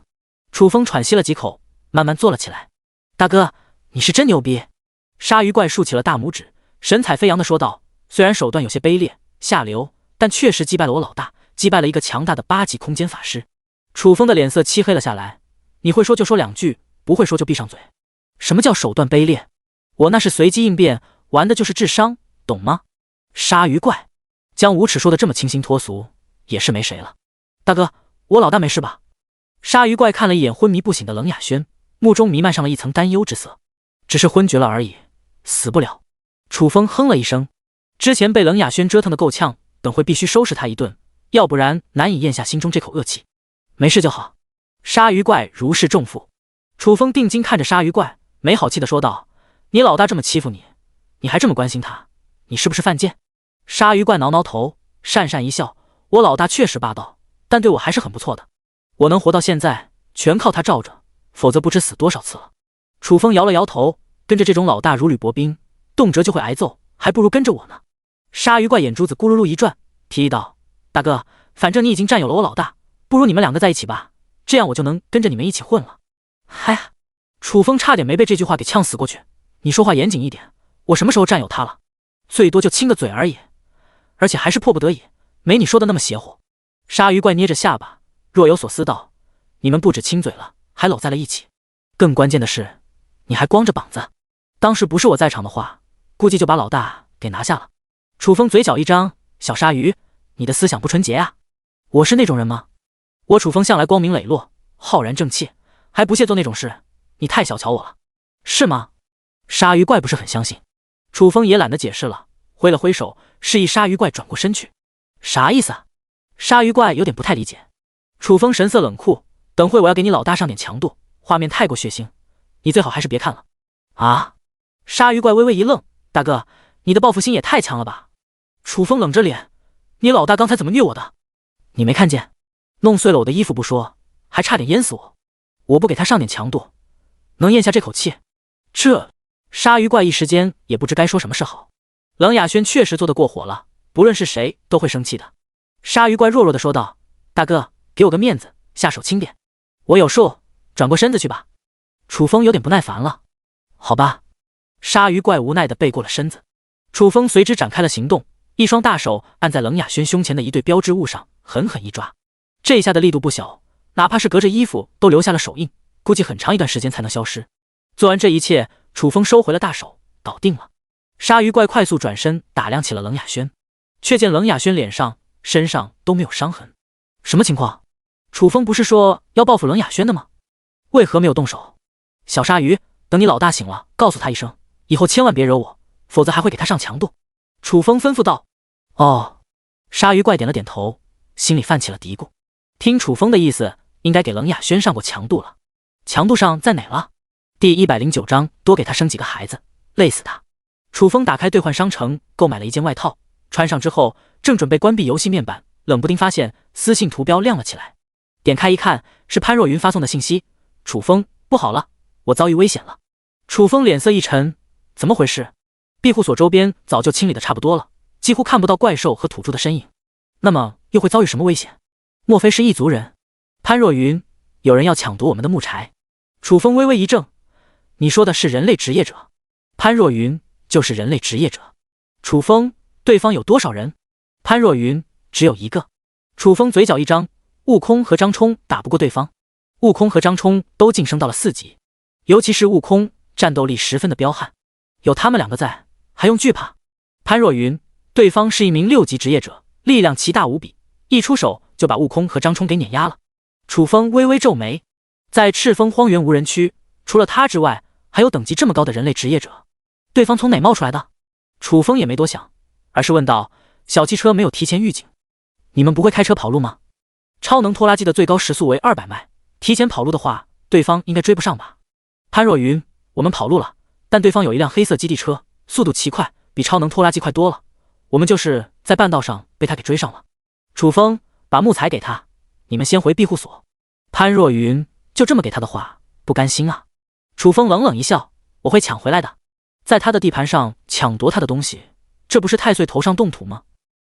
楚风喘息了几口，慢慢坐了起来。大哥，你是真牛逼。鲨鱼怪竖起了大拇指，神采飞扬地说道，虽然手段有些卑劣下流，但确实击败了我老大，击败了一个强大的8级空间法师。楚风的脸色漆黑了下来，你会说就说2句，不会说就闭上嘴。什么叫手段卑劣？我那是随机应变，玩的就是智商，懂吗？鲨鱼怪将无耻说的这么清新脱俗，也是没谁了。大哥，我老大没事吧？鲨鱼怪看了一眼昏迷不醒的冷雅轩，目中弥漫上了一层担忧之色。只是昏厥了而已，死不了。楚风哼了一声，之前被冷雅轩折腾的够呛，等会必须收拾他一顿，要不然难以咽下心中这口恶气。没事就好。鲨鱼怪如释重负。楚风定睛看着鲨鱼怪，没好气地说道，你老大这么欺负你，你还这么关心他，你是不是犯贱？鲨鱼怪挠挠头，讪讪一笑，我老大确实霸道，但对我还是很不错的。我能活到现在，全靠他罩着，否则不知死多少次了。楚风摇了摇头，跟着这种老大如履薄冰，动辄就会挨揍，还不如跟着我呢。鲨鱼怪眼珠子咕噜噜一转，提议道，大哥，反正你已经占有了我老大，不如你们两个在一起吧，这样我就能跟着你们一起混了。嗨呀！楚风差点没被这句话给呛死过去。你说话严谨一点，我什么时候占有他了？最多就亲个嘴而已，而且还是迫不得已，没你说的那么邪乎。鲨鱼怪捏着下巴，若有所思道：你们不止亲嘴了，还搂在了一起，更关键的是，你还光着膀子。当时不是我在场的话，估计就把老大给拿下了。楚风嘴角一张：小鲨鱼，你的思想不纯洁啊！我是那种人吗？我楚风向来光明磊落，浩然正气，还不屑做那种事，你太小瞧我了，是吗？鲨鱼怪不是很相信，楚风也懒得解释了，挥了挥手，示意鲨鱼怪转过身去。啥意思啊？鲨鱼怪有点不太理解。楚风神色冷酷，等会我要给你老大上点强度，画面太过血腥，你最好还是别看了。啊！鲨鱼怪微微一愣，大哥，你的报复心也太强了吧？楚风冷着脸，你老大刚才怎么虐我的？你没看见？弄碎了我的衣服不说，还差点淹死我。我不给他上点强度，能咽下这口气？这鲨鱼怪一时间也不知该说什么是好。冷雅轩确实做得过火了，不论是谁都会生气的。鲨鱼怪弱弱的说道：大哥，给我个面子，下手轻点。我有数，转过身子去吧。楚风有点不耐烦了。好吧。鲨鱼怪无奈的背过了身子。楚风随之展开了行动，一双大手按在冷雅轩胸前的一对标志物上，狠狠一抓。这下的力度不小，哪怕是隔着衣服都留下了手印，估计很长一段时间才能消失。做完这一切，楚风收回了大手，搞定了。鲨鱼怪快速转身打量起了冷雅轩，却见冷雅轩脸上、身上都没有伤痕。什么情况？楚风不是说要报复冷雅轩的吗？为何没有动手？小鲨鱼，等你老大醒了，告诉他一声，以后千万别惹我，否则还会给他上强度。楚风吩咐道。哦。鲨鱼怪点了点头，心里泛起了嘀咕。听楚风的意思，应该给冷雅轩上过强度了。强度上在哪了？第109章，多给他生几个孩子，累死他。楚风打开兑换商城，购买了一件外套，穿上之后，正准备关闭游戏面板，冷不丁发现私信图标亮了起来。点开一看，是潘若云发送的信息：楚风，不好了，我遭遇危险了。楚风脸色一沉，怎么回事？庇护所周边早就清理的差不多了，几乎看不到怪兽和土著的身影。那么又会遭遇什么危险？莫非是异族人？潘若云，有人要抢夺我们的木柴。楚风微微一怔，你说的是人类职业者？潘若云就是人类职业者。楚风，对方有多少人？潘若云，只有一个。楚风嘴角一张，悟空和张冲打不过对方。悟空和张冲都晋升到了4级，尤其是悟空战斗力十分的彪悍，有他们两个在，还用惧怕？潘若云，对方是一名6级职业者，力量奇大无比，一出手就把悟空和张冲给碾压了。楚风微微皱眉，在赤峰荒原无人区，除了他之外，还有等级这么高的人类职业者，对方从哪冒出来的？楚风也没多想，而是问道：小汽车没有提前预警，你们不会开车跑路吗？超能拖拉机的最高时速为200迈，提前跑路的话，对方应该追不上吧？潘若云，我们跑路了，但对方有一辆黑色基地车，速度奇快，比超能拖拉机快多了，我们就是在半道上被他给追上了。楚风，把木材给他，你们先回庇护所。潘若云，就这么给他的话，不甘心啊。楚风冷冷一笑，我会抢回来的。在他的地盘上抢夺他的东西，这不是太岁头上动土吗？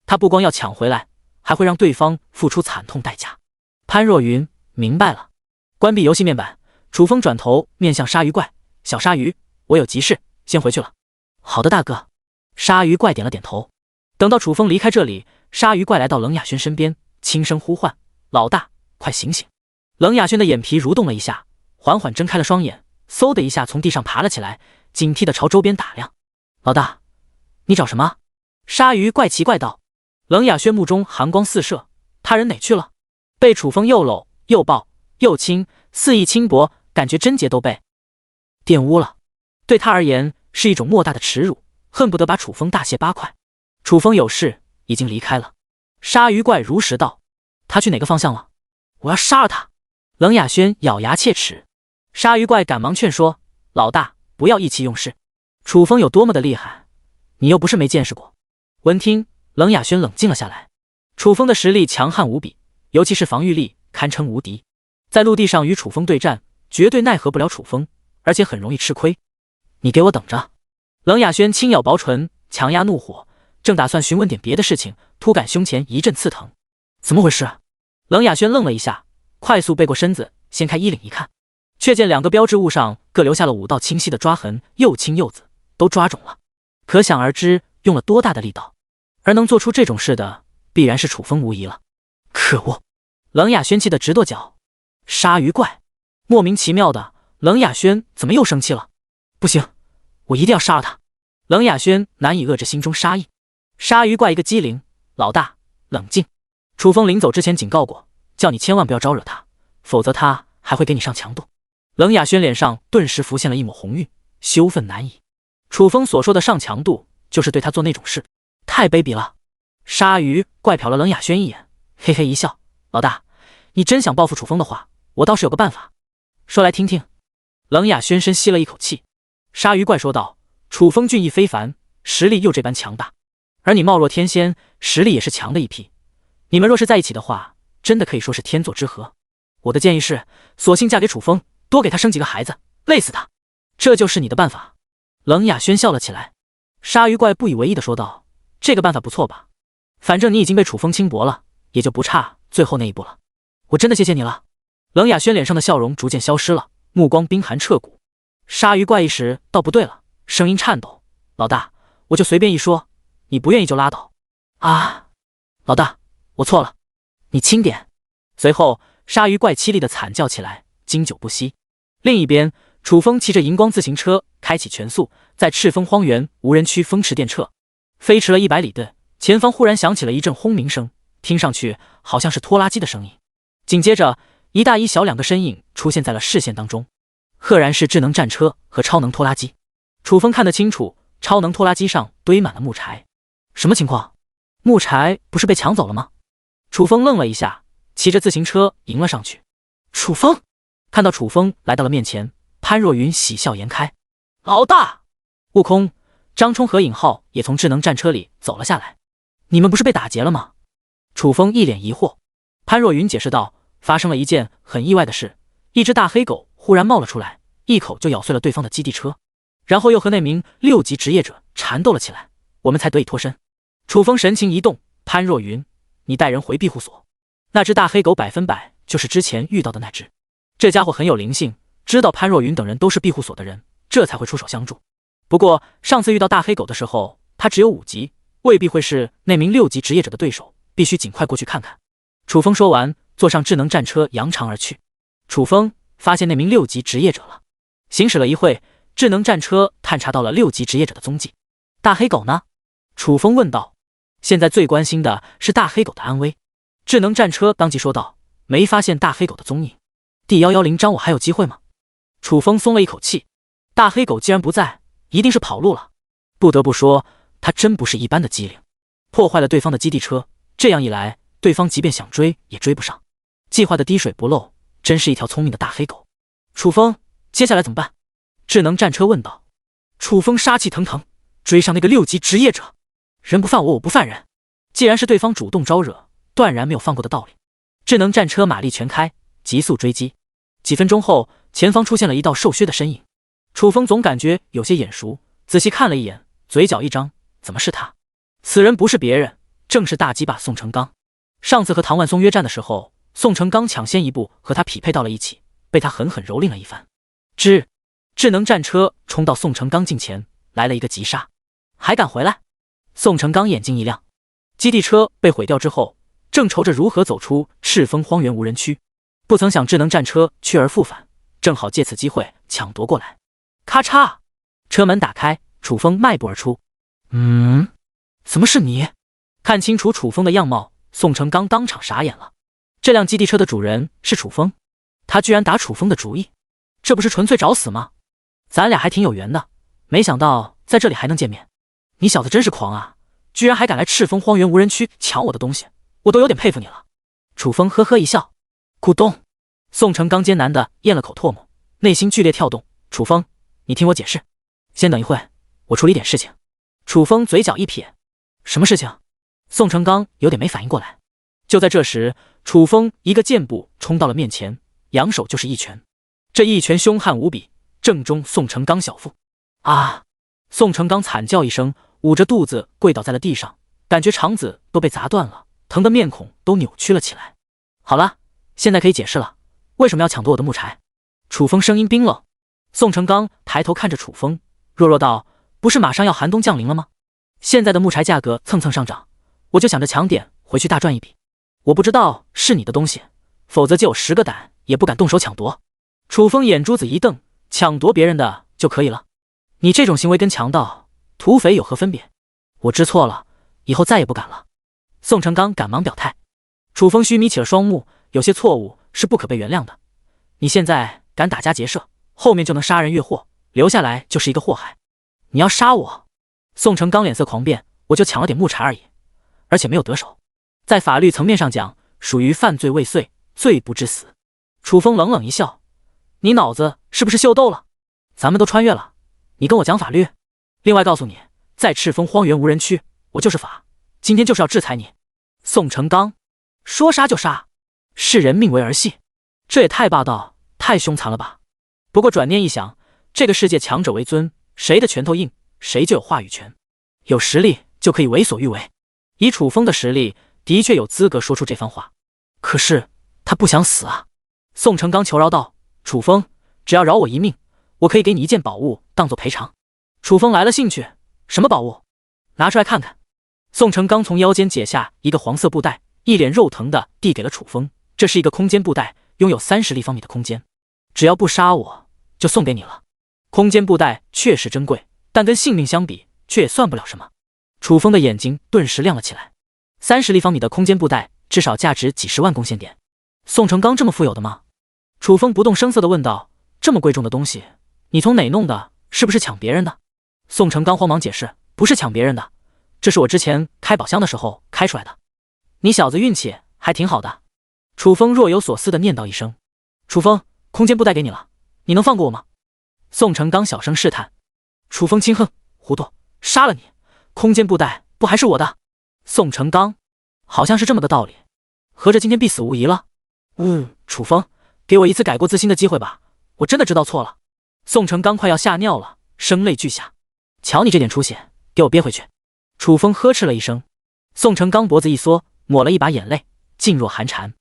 他不光要抢回来，还会让对方付出惨痛代价。潘若云，明白了。关闭游戏面板，楚风转头面向鲨鱼怪，小鲨鱼，我有急事，先回去了。好的，大哥。鲨鱼怪点了点头。等到楚风离开这里，鲨鱼怪来到冷雅轩身边，轻声呼唤：老大，快醒醒！冷雅轩的眼皮蠕动了一下，缓缓睁开了双眼，嗖的一下从地上爬了起来，警惕地朝周边打量。老大，你找什么？鲨鱼怪奇怪道。冷雅轩目中寒光四射，他人哪去了？被楚风又搂又抱又亲，肆意轻薄，感觉贞洁都被玷污了。对他而言是一种莫大的耻辱，恨不得把楚风大卸8块。楚风有事，已经离开了。鲨鱼怪如实道：他去哪个方向了？我要杀了他！冷雅轩咬牙切齿。鲨鱼怪赶忙劝说：老大，不要意气用事。楚风有多么的厉害，你又不是没见识过。闻听，冷雅轩冷静了下来。楚风的实力强悍无比，尤其是防御力堪称无敌，在陆地上与楚风对战，绝对奈何不了楚风，而且很容易吃亏。你给我等着！冷雅轩轻咬薄唇，强压怒火，正打算询问点别的事情，突感胸前一阵刺疼。怎么回事？冷雅轩愣了一下，快速背过身子，掀开衣领一看，却见2个标志物上各留下了5道清晰的抓痕，又青又紫，都抓肿了，可想而知用了多大的力道。而能做出这种事的，必然是楚风无疑了。可恶！冷雅轩气得直跺脚。鲨鱼怪，莫名其妙的，冷雅轩怎么又生气了？不行，我一定要杀了他！冷雅轩难以遏制心中杀意。鲨鱼怪一个机灵，老大冷静。楚风临走之前警告过，叫你千万不要招惹他，否则他还会给你上强度。冷雅轩脸上顿时浮现了一抹红晕，羞愤难已。楚风所说的上强度，就是对他做那种事，太卑鄙了。鲨鱼怪瞟了冷雅轩一眼，嘿嘿一笑，老大，你真想报复楚风的话，我倒是有个办法，说来听听。冷雅轩深吸了一口气。鲨鱼怪说道，楚风俊逸非凡，实力又这般强大，而你貌若天仙，实力也是强的一批，你们若是在一起的话，真的可以说是天作之合。我的建议是，索性嫁给楚风，多给他生几个孩子，累死他，这就是你的办法。冷雅轩笑了起来。鲨鱼怪不以为意的说道，这个办法不错吧，反正你已经被楚风轻薄了，也就不差最后那一步了。我真的谢谢你了。冷雅轩脸上的笑容逐渐消失了，目光冰寒彻骨。鲨鱼怪一时道不对了，声音颤抖，老大，我就随便一说，你不愿意就拉倒啊。老大，我错了，你轻点。随后鲨鱼怪凄厉的惨叫起来，经久不息。另一边，楚风骑着荧光自行车开启全速，在赤峰荒原无人区风驰电掣，飞驰了100里地，前方忽然响起了一阵轰鸣声，听上去好像是拖拉机的声音。紧接着一大一小2个身影出现在了视线当中，赫然是智能战车和超能拖拉机。楚风看得清楚，超能拖拉机上堆满了木柴。什么情况？木柴不是被抢走了吗？楚风愣了一下，骑着自行车迎了上去。楚风！看到楚风来到了面前，潘若云喜笑颜开。老大！悟空、张冲和尹浩也从智能战车里走了下来。你们不是被打劫了吗？楚风一脸疑惑。潘若云解释道，发生了一件很意外的事，一只大黑狗忽然冒了出来，一口就咬碎了对方的基地车，然后又和那名6级职业者缠斗了起来，我们才得以脱身。楚风神情一动，潘若云，你带人回庇护所。那只大黑狗100%就是之前遇到的那只，这家伙很有灵性，知道潘若云等人都是庇护所的人，这才会出手相助。不过上次遇到大黑狗的时候，他只有5级，未必会是那名6级职业者的对手，必须尽快过去看看。楚风说完，坐上智能战车扬长而去。楚风发现那名6级职业者了，行驶了一会，智能战车探查到了6级职业者的踪迹。大黑狗呢？楚风问道。现在最关心的是大黑狗的安危。智能战车当即说道，没发现大黑狗的踪影。D110章我还有机会吗？楚风松了一口气，大黑狗既然不在，一定是跑路了。不得不说，他真不是一般的机灵，破坏了对方的基地车，这样一来，对方即便想追也追不上，计划的滴水不漏，真是一条聪明的大黑狗。楚风，接下来怎么办？智能战车问道。楚风杀气腾腾，追上那个6级职业者，人不犯我，我不犯人，既然是对方主动招惹，断然没有放过的道理。智能战车马力全开，急速追击。几分钟后，前方出现了一道瘦削的身影，楚风总感觉有些眼熟，仔细看了一眼，嘴角一张，怎么是他？此人不是别人，正是大鸡巴宋成刚。上次和唐万松约战的时候，宋成刚抢先一步和他匹配到了一起，被他狠狠蹂躏了一番。智能战车冲到宋成刚近前，来了一个急刹。还敢回来？宋成刚眼睛一亮。基地车被毁掉之后，正愁着如何走出赤峰荒原无人区，不曾想智能战车去而复返，正好借此机会抢夺过来。咔嚓，车门打开，楚风迈步而出。怎么是你？看清楚楚风的样貌，宋成刚当场傻眼了。这辆基地车的主人是楚风，他居然打楚风的主意，这不是纯粹找死吗？咱俩还挺有缘的，没想到在这里还能见面。你小子真是狂啊，居然还敢来赤峰荒原无人区抢我的东西，我都有点佩服你了。楚风呵呵一笑。咕咚，宋成刚艰难地咽了口唾沫，内心剧烈跳动。楚风，你听我解释。先等一会，我处理点事情。楚风嘴角一撇。什么事情？宋成刚有点没反应过来。就在这时，楚风一个箭步冲到了面前，扬手就是一拳。这一拳凶悍无比，正中宋成刚小腹。啊！宋成刚惨叫一声，捂着肚子跪倒在了地上，感觉肠子都被砸断了，疼得面孔都扭曲了起来。好了，现在可以解释了，为什么要抢夺我的木柴？楚风声音冰冷。宋成刚抬头看着楚风，弱弱道：不是马上要寒冬降临了吗？现在的木柴价格蹭蹭上涨，我就想着抢点回去大赚一笔。我不知道是你的东西，否则就有10个胆也不敢动手抢夺。楚风眼珠子一瞪，抢夺别人的就可以了？你这种行为跟强盗、土匪有何分别？我知错了，以后再也不敢了。宋成刚赶忙表态。楚风虚眯起了双目，有些错误是不可被原谅的。你现在敢打家劫舍，后面就能杀人越货，留下来就是一个祸害。你要杀我？宋成刚脸色狂变，我就抢了点木柴而已，而且没有得手，在法律层面上讲，属于犯罪未遂，罪不至死。楚风冷冷一笑，你脑子是不是秀逗了？咱们都穿越了，你跟我讲法律？另外告诉你，在赤峰荒原无人区，我就是法，今天就是要制裁你。宋成刚说杀就杀，视人命为儿戏，这也太霸道太凶残了吧。不过转念一想，这个世界强者为尊，谁的拳头硬，谁就有话语权，有实力就可以为所欲为。以楚风的实力，的确有资格说出这番话，可是他不想死啊。宋成刚求饶道：楚风，只要饶我一命，我可以给你一件宝物当做赔偿。楚风来了兴趣，什么宝物？拿出来看看。宋成刚从腰间解下一个黄色布袋，一脸肉疼的递给了楚风。这是一个空间布袋，拥有30立方米的空间，只要不杀我，就送给你了。空间布袋确实珍贵，但跟性命相比，却也算不了什么。楚风的眼睛顿时亮了起来。30立方米的空间布袋，至少价值几10万贡献点。宋成刚这么富有的吗？楚风不动声色地问道：这么贵重的东西，你从哪弄的？是不是抢别人的？宋成刚慌忙解释：不是抢别人的，这是我之前开宝箱的时候开出来的。你小子运气还挺好的。楚风若有所思地念叨一声。楚风，空间布袋给你了，你能放过我吗？宋成刚小声试探。楚风轻哼：糊涂，杀了你，空间布袋不还是我的？宋成刚，好像是这么个道理，合着今天必死无疑了。楚风，给我一次改过自新的机会吧，我真的知道错了。宋成刚快要吓尿了，声泪俱下。瞧你这点出息，给我憋回去。楚风呵斥了一声。宋成刚脖子一缩，抹了一把眼泪，噤若寒蝉。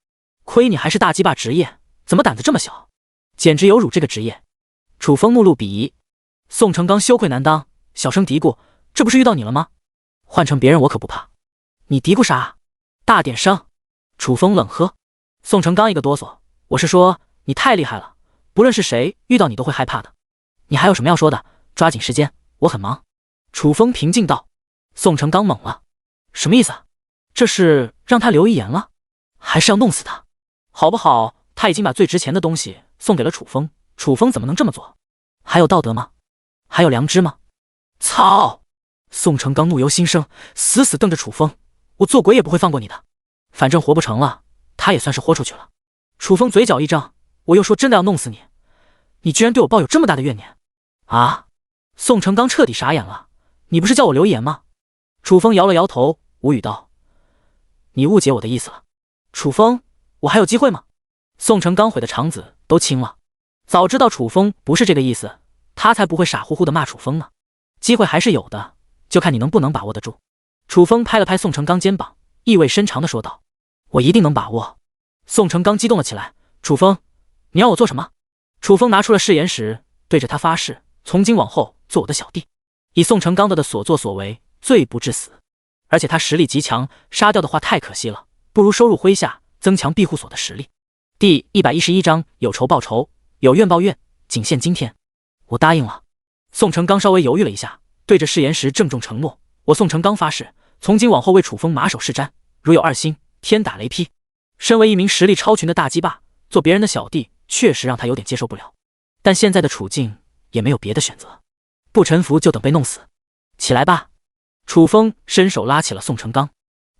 亏你还是大鸡巴职业，怎么胆子这么小？简直有辱这个职业。楚风目露鄙夷。宋成刚羞愧难当，小声嘀咕：这不是遇到你了吗？换成别人我可不怕。你嘀咕啥？大点声。楚风冷喝。宋成刚一个哆嗦：我是说你太厉害了，不论是谁遇到你都会害怕的。你还有什么要说的？抓紧时间，我很忙。楚风平静道。宋成刚懵了，什么意思？这是让他留一言了，还是要弄死他？好不好，他已经把最值钱的东西送给了楚风，楚风怎么能这么做？还有道德吗？还有良知吗？操！宋成刚怒由心生，死死瞪着楚风，我做鬼也不会放过你的，反正活不成了，他也算是豁出去了。楚风嘴角一张，我又说真的要弄死你，你居然对我抱有这么大的怨念啊！宋成刚彻底傻眼了，你不是叫我留言吗？楚风摇了摇头，无语道：你误解我的意思了。楚风，我还有机会吗？宋成刚悔的肠子都青了，早知道楚风不是这个意思，他才不会傻乎乎的骂楚风呢。机会还是有的，就看你能不能把握得住。楚风拍了拍宋成刚肩膀，意味深长的说道：我一定能把握。宋成刚激动了起来：楚风，你要我做什么？楚风拿出了誓言石，对着他发誓，从今往后做我的小弟。以宋成刚的所作所为，罪不至死，而且他实力极强，杀掉的话太可惜了，不如收入麾下，增强庇护所的实力。第111章有仇报仇，有怨报怨，仅限今天。我答应了。宋成刚稍微犹豫了一下，对着誓言石郑重承诺：我宋成刚发誓，从今往后为楚风马首是瞻，如有二心，天打雷劈。身为一名实力超群的大鸡巴，做别人的小弟确实让他有点接受不了，但现在的处境也没有别的选择，不臣服就等被弄死。起来吧。楚风伸手拉起了宋成刚。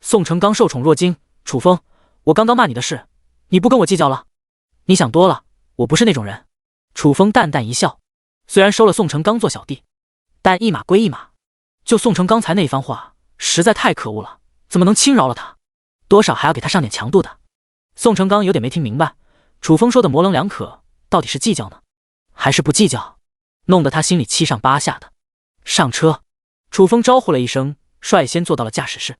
宋成刚受宠若惊：楚风，我刚刚骂你的事，你不跟我计较了？你想多了，我不是那种人。楚风淡淡一笑，虽然收了宋成刚做小弟，但一码归一码。就宋成刚才那番话，实在太可恶了，怎么能轻饶了他？多少还要给他上点强度的。宋成刚有点没听明白，楚风说的模棱两可，到底是计较呢，还是不计较？弄得他心里七上八下的。上车。楚风招呼了一声，率先坐到了驾驶室。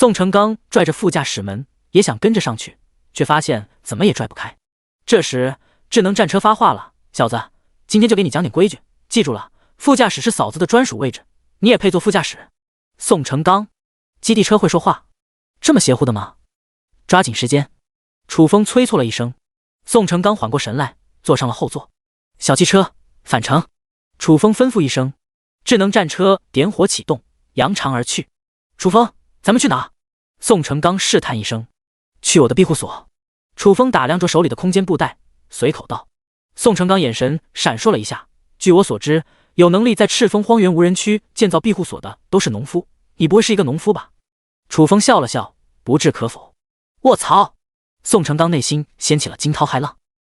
宋成刚拽着副驾驶门，也想跟着上去，却发现怎么也拽不开。这时，智能战车发话了：“小子，今天就给你讲点规矩，记住了，副驾驶是嫂子的专属位置，你也配坐副驾驶。”宋成刚，基地车会说话，这么邪乎的吗？抓紧时间！楚风催促了一声。宋成刚缓过神来，坐上了后座。小汽车返程。楚风吩咐一声，智能战车点火启动，扬长而去。楚风，咱们去哪？宋成刚试探一声。去我的庇护所。楚风打量着手里的空间布袋，随口道。宋成刚眼神闪烁了一下。据我所知，有能力在赤峰荒原无人区建造庇护所的都是农夫，你不会是一个农夫吧？楚风笑了笑，不置可否。卧槽！宋成刚内心掀起了惊涛骇浪。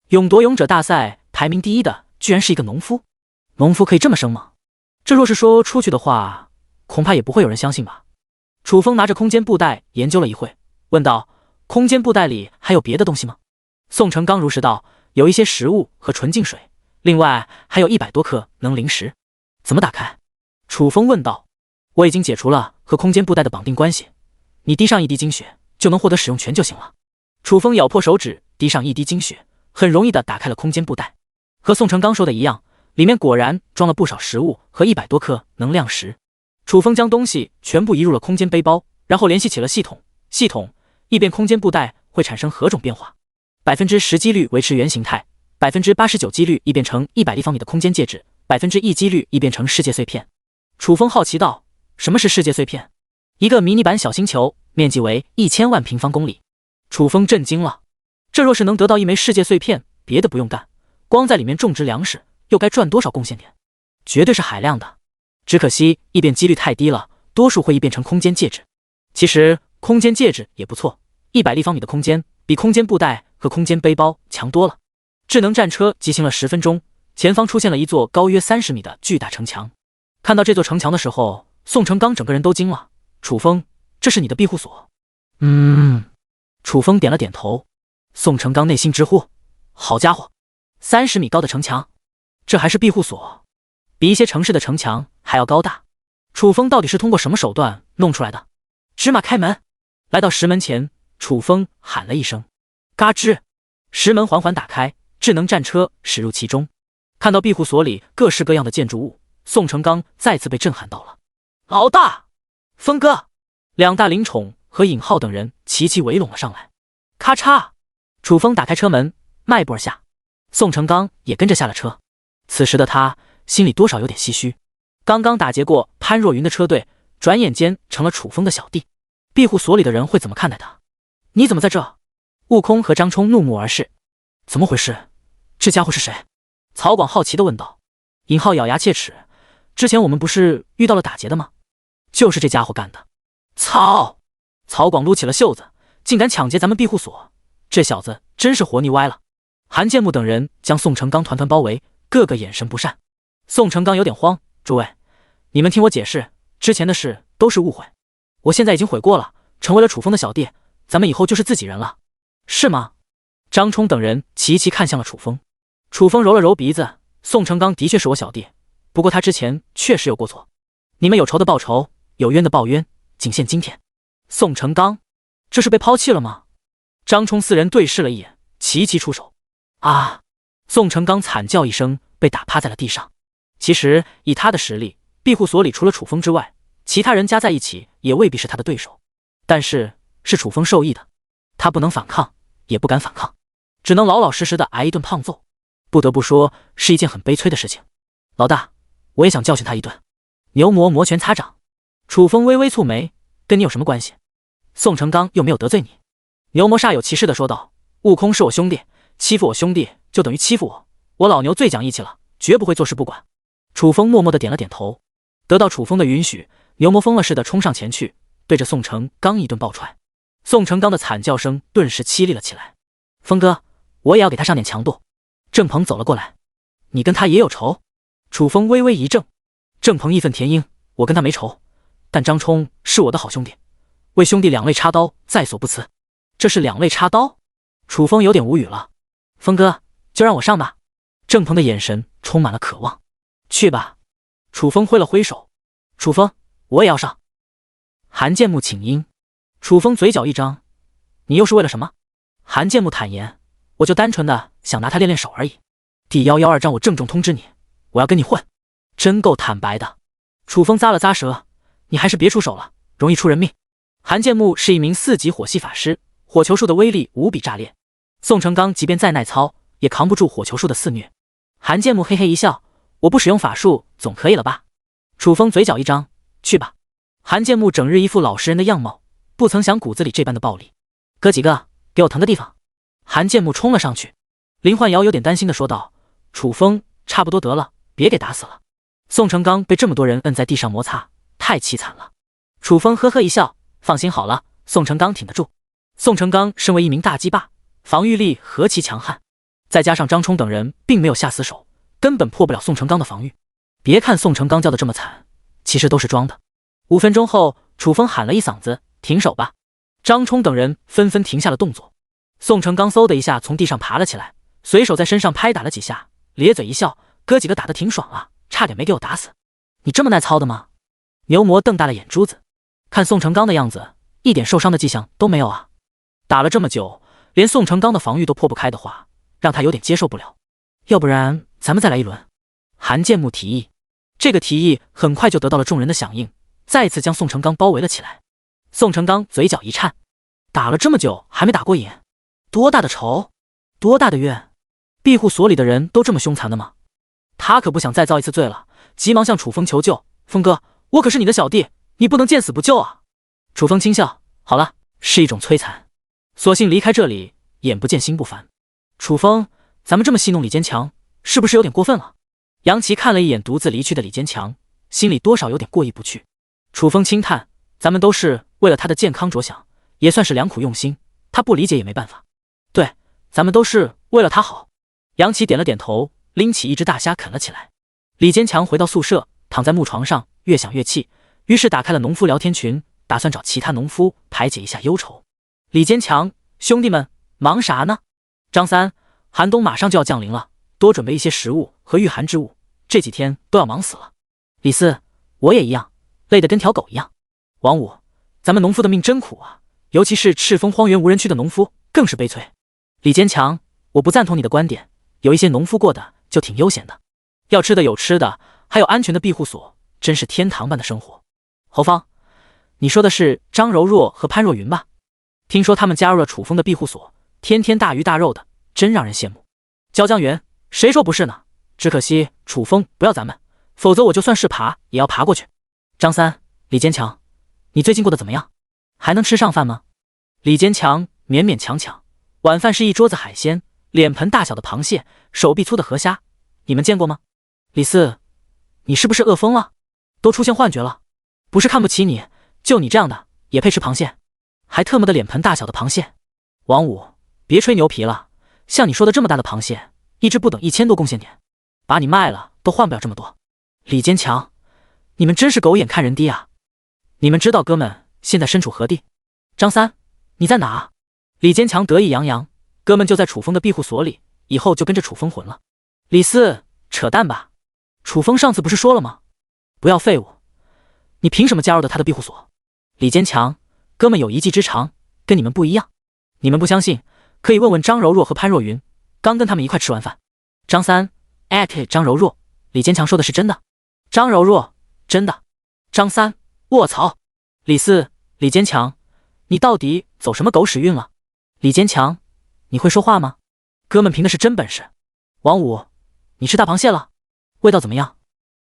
勇夺勇者大赛排名第一的居然是一个农夫，农夫可以这么生吗？这若是说出去的话，恐怕也不会有人相信吧。楚风拿着空间布袋研究了一会，问道：“空间布袋里还有别的东西吗？”宋成刚如实道：“有一些食物和纯净水，另外还有100多克能灵石。”怎么打开？楚风问道。我已经解除了和空间布袋的绑定关系，你滴上1滴精血就能获得使用权就行了。楚风咬破手指，滴上1滴精血，很容易的打开了空间布袋。和宋成刚说的一样，里面果然装了不少食物和100多克能量石。楚风将东西全部移入了空间背包，然后联系起了系统。系统，异变空间布袋会产生何种变化？10%几率维持原形态，89%几率异变成100立方米的空间戒指，1%几率异变成世界碎片。楚风好奇道：“什么是世界碎片？”一个迷你版小星球，面积为1000万平方公里。楚风震惊了，这若是能得到一枚世界碎片，别的不用干，光在里面种植粮食，又该赚多少贡献点？绝对是海量的。只可惜异变几率太低了，多数会异变成空间戒指。其实空间戒指也不错，100立方米的空间比空间布袋和空间背包强多了。智能战车疾行了10分钟，前方出现了一座高约30米的巨大城墙。看到这座城墙的时候，宋成刚整个人都惊了。楚风，这是你的庇护所？楚风点了点头。宋成刚内心直呼：好家伙，30米高的城墙，这还是庇护所？比一些城市的城墙还要高大。楚风到底是通过什么手段弄出来的？芝麻开门！来到石门前，楚风喊了一声，嘎吱，石门缓缓打开，智能战车驶入其中。看到庇护所里各式各样的建筑物，宋成刚再次被震撼到了。老大，风哥，2大灵宠和尹浩等人齐齐围拢了上来。咔嚓，楚风打开车门，迈步而下，宋成刚也跟着下了车。此时的他心里多少有点唏嘘，刚刚打劫过潘若云的车队，转眼间成了楚风的小弟，庇护所里的人会怎么看待他？你怎么在这？悟空和张冲怒目而视。怎么回事？这家伙是谁？曹广好奇地问道。尹浩咬牙切齿，之前我们不是遇到了打劫的吗？就是这家伙干的。操！曹广撸起了袖子，竟敢抢劫咱们庇护所，这小子真是活腻歪了。韩建木等人将宋成刚团团包围，个个眼神不善。宋成刚有点慌，诸位，你们听我解释，之前的事都是误会，我现在已经悔过了，成为了楚风的小弟，咱们以后就是自己人了，是吗？张冲等人齐齐看向了楚风。楚风揉了揉鼻子，宋成刚的确是我小弟，不过他之前确实有过错，你们有仇的报仇，有冤的报冤，仅限今天。宋成刚，这是被抛弃了吗？张冲4人对视了一眼，齐齐出手。啊！宋成刚惨叫一声，被打趴在了地上。其实以他的实力，庇护所里除了楚风之外，其他人加在一起也未必是他的对手。但是是楚风授意的，他不能反抗，也不敢反抗，只能老老实实的挨一顿胖揍。不得不说，是一件很悲催的事情。老大，我也想教训他一顿。牛魔摩拳擦掌。楚风微微蹙眉，跟你有什么关系？宋成刚又没有得罪你。牛魔煞有其事地说道：悟空是我兄弟，欺负我兄弟就等于欺负我，我老牛最讲义气了，绝不会坐视不管。楚风默默地点了点头。得到楚风的允许，牛魔疯了似的冲上前去，对着宋成刚一顿暴踹。宋成刚的惨叫声顿时凄厉了起来。风哥，我也要给他上点强度。郑鹏走了过来。你跟他也有仇？楚风微微一怔。郑鹏义愤填膺，我跟他没仇，但张冲是我的好兄弟，为兄弟两肋插刀，在所不辞。这是两肋插刀？楚风有点无语了。风哥，就让我上吧。郑鹏的眼神充满了渴望。去吧。楚风挥了挥手。楚风，我也要上。韩建木请缨。楚风嘴角一张，你又是为了什么？韩建木坦言，我就单纯的想拿他练练手而已。第112章我郑重通知你，我要跟你混。真够坦白的。楚风咂了咂舌，你还是别出手了，容易出人命。韩建木是一名4级火系法师，火球术的威力无比炸裂，宋成刚即便再耐操，也扛不住火球术的肆虐。韩建木嘿嘿一笑，我不使用法术总可以了吧？楚风嘴角一张，去吧。韩建木整日一副老实人的样貌，不曾想骨子里这般的暴力。哥几个，给我腾个地方。韩建木冲了上去。林焕瑶有点担心的说道，楚风，差不多得了，别给打死了。宋成刚被这么多人摁在地上摩擦，太凄惨了。楚风呵呵一笑，放心好了，宋成刚挺得住。宋成刚身为一名大鸡巴，防御力何其强悍，再加上张冲等人并没有下死手，根本破不了宋成刚的防御。别看宋成刚叫的这么惨，其实都是装的。5分钟后，楚风喊了一嗓子，停手吧。张冲等人纷纷停下了动作。宋成刚嗖的一下从地上爬了起来，随手在身上拍打了几下，咧嘴一笑，哥几个打得挺爽啊，差点没给我打死。你这么耐操的吗？牛魔瞪大了眼珠子，看宋成刚的样子，一点受伤的迹象都没有啊。打了这么久，连宋成刚的防御都破不开的话，让他有点接受不了。要不然咱们再来一轮。韩建木提议，这个提议很快就得到了众人的响应，再次将宋成刚包围了起来。宋成刚嘴角一颤，打了这么久还没打过瘾，多大的仇，多大的怨？庇护所里的人都这么凶残的吗？他可不想再遭一次罪了，急忙向楚风求救，风哥，我可是你的小弟，你不能见死不救啊。楚风轻笑，好了，是一种摧残，索性离开这里，眼不见心不烦。楚风，咱们这么戏弄李坚强，是不是有点过分了？杨琪看了一眼独自离去的李坚强，心里多少有点过意不去。楚风轻叹，咱们都是为了他的健康着想，也算是良苦用心，他不理解也没办法。对，咱们都是为了他好。杨琪点了点头，拎起一只大虾啃了起来。李坚强回到宿舍，躺在木床上，越想越气，于是打开了农夫聊天群，打算找其他农夫排解一下忧愁。李坚强，兄弟们，忙啥呢？张三，寒冬马上就要降临了，多准备一些食物和御寒之物，这几天都要忙死了。李四，我也一样，累得跟条狗一样。王五，咱们农夫的命真苦啊，尤其是赤峰荒原无人区的农夫更是悲催。李坚强，我不赞同你的观点，有一些农夫过的就挺悠闲的，要吃的有吃的，还有安全的庇护所，真是天堂般的生活。侯芳，你说的是张柔若和潘若云吧？听说他们加入了楚风的庇护所，天天大鱼大肉的，真让人羡慕。焦江源，谁说不是呢？只可惜楚风不要咱们，否则我就算是爬也要爬过去。张三，李坚强，你最近过得怎么样？还能吃上饭吗？李坚强勉勉强强，晚饭是一桌子海鲜，脸盆大小的螃蟹，手臂粗的河虾，你们见过吗？李四，你是不是饿疯了？都出现幻觉了？不是看不起你，就你这样的也配吃螃蟹？还特么的脸盆大小的螃蟹？王五，别吹牛皮了，像你说的这么大的螃蟹，一只不等1000多贡献点，把你卖了都换不了这么多。李坚强，你们真是狗眼看人低啊！你们知道哥们现在身处何地？张三，你在哪？李坚强得意洋洋，哥们就在楚风的庇护所里，以后就跟着楚风混了。李四，扯淡吧，楚风上次不是说了吗？不要废物，你凭什么加入的他的庇护所？李坚强，哥们有一技之长，跟你们不一样。你们不相信，可以问问张柔若和潘若云，刚跟他们一块吃完饭。张三，张柔若，李坚强说的是真的？张柔若，真的。张三，卧槽！李四，李坚强，你到底走什么狗屎运了？李坚强，你会说话吗？哥们凭的是真本事。王五，你吃大螃蟹了？味道怎么样？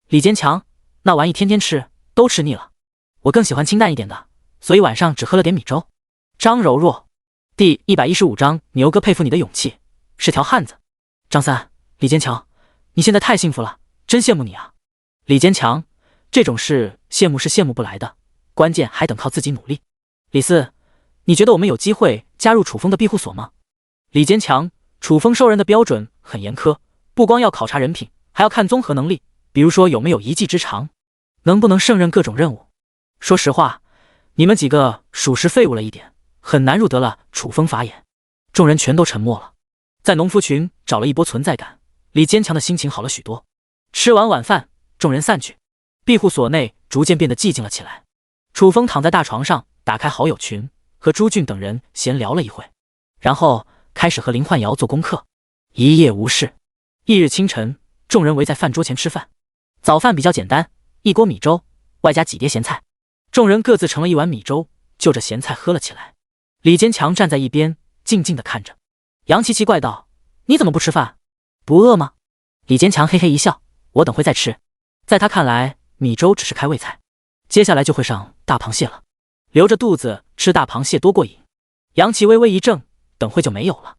李坚强，那玩意天天吃，都吃腻了。我更喜欢清淡一点的，所以晚上只喝了点米粥。张柔若，第115章，牛哥佩服你的勇气，是条汉子。张三，李坚强，你现在太幸福了，真羡慕你啊。李坚强，这种事羡慕是羡慕不来的，关键还等靠自己努力。李四，你觉得我们有机会加入楚风的庇护所吗？李坚强，楚风收人的标准很严苛，不光要考察人品，还要看综合能力，比如说有没有一技之长，能不能胜任各种任务。说实话，你们几个属实废物了一点，很难入得了楚风法眼。众人全都沉默了，在农夫群找了一波存在感，李坚强的心情好了许多。吃完晚饭，众人散去，庇护所内逐渐变得寂静了起来。楚风躺在大床上，打开好友群，和朱俊等人闲聊了一会，然后开始和林焕瑶做功课。一夜无事。翌日清晨，众人围在饭桌前吃饭。早饭比较简单，一锅米粥，外加几碟咸菜。众人各自盛了一碗米粥，就着咸菜喝了起来。李坚强站在一边，静静地看着。杨琪奇怪道：“你怎么不吃饭？不饿吗？”李坚强嘿嘿一笑：“我等会再吃。”在他看来，米粥只是开胃菜，接下来就会上大螃蟹了。留着肚子吃大螃蟹多过瘾。杨琪微微一怔，等会就没有了。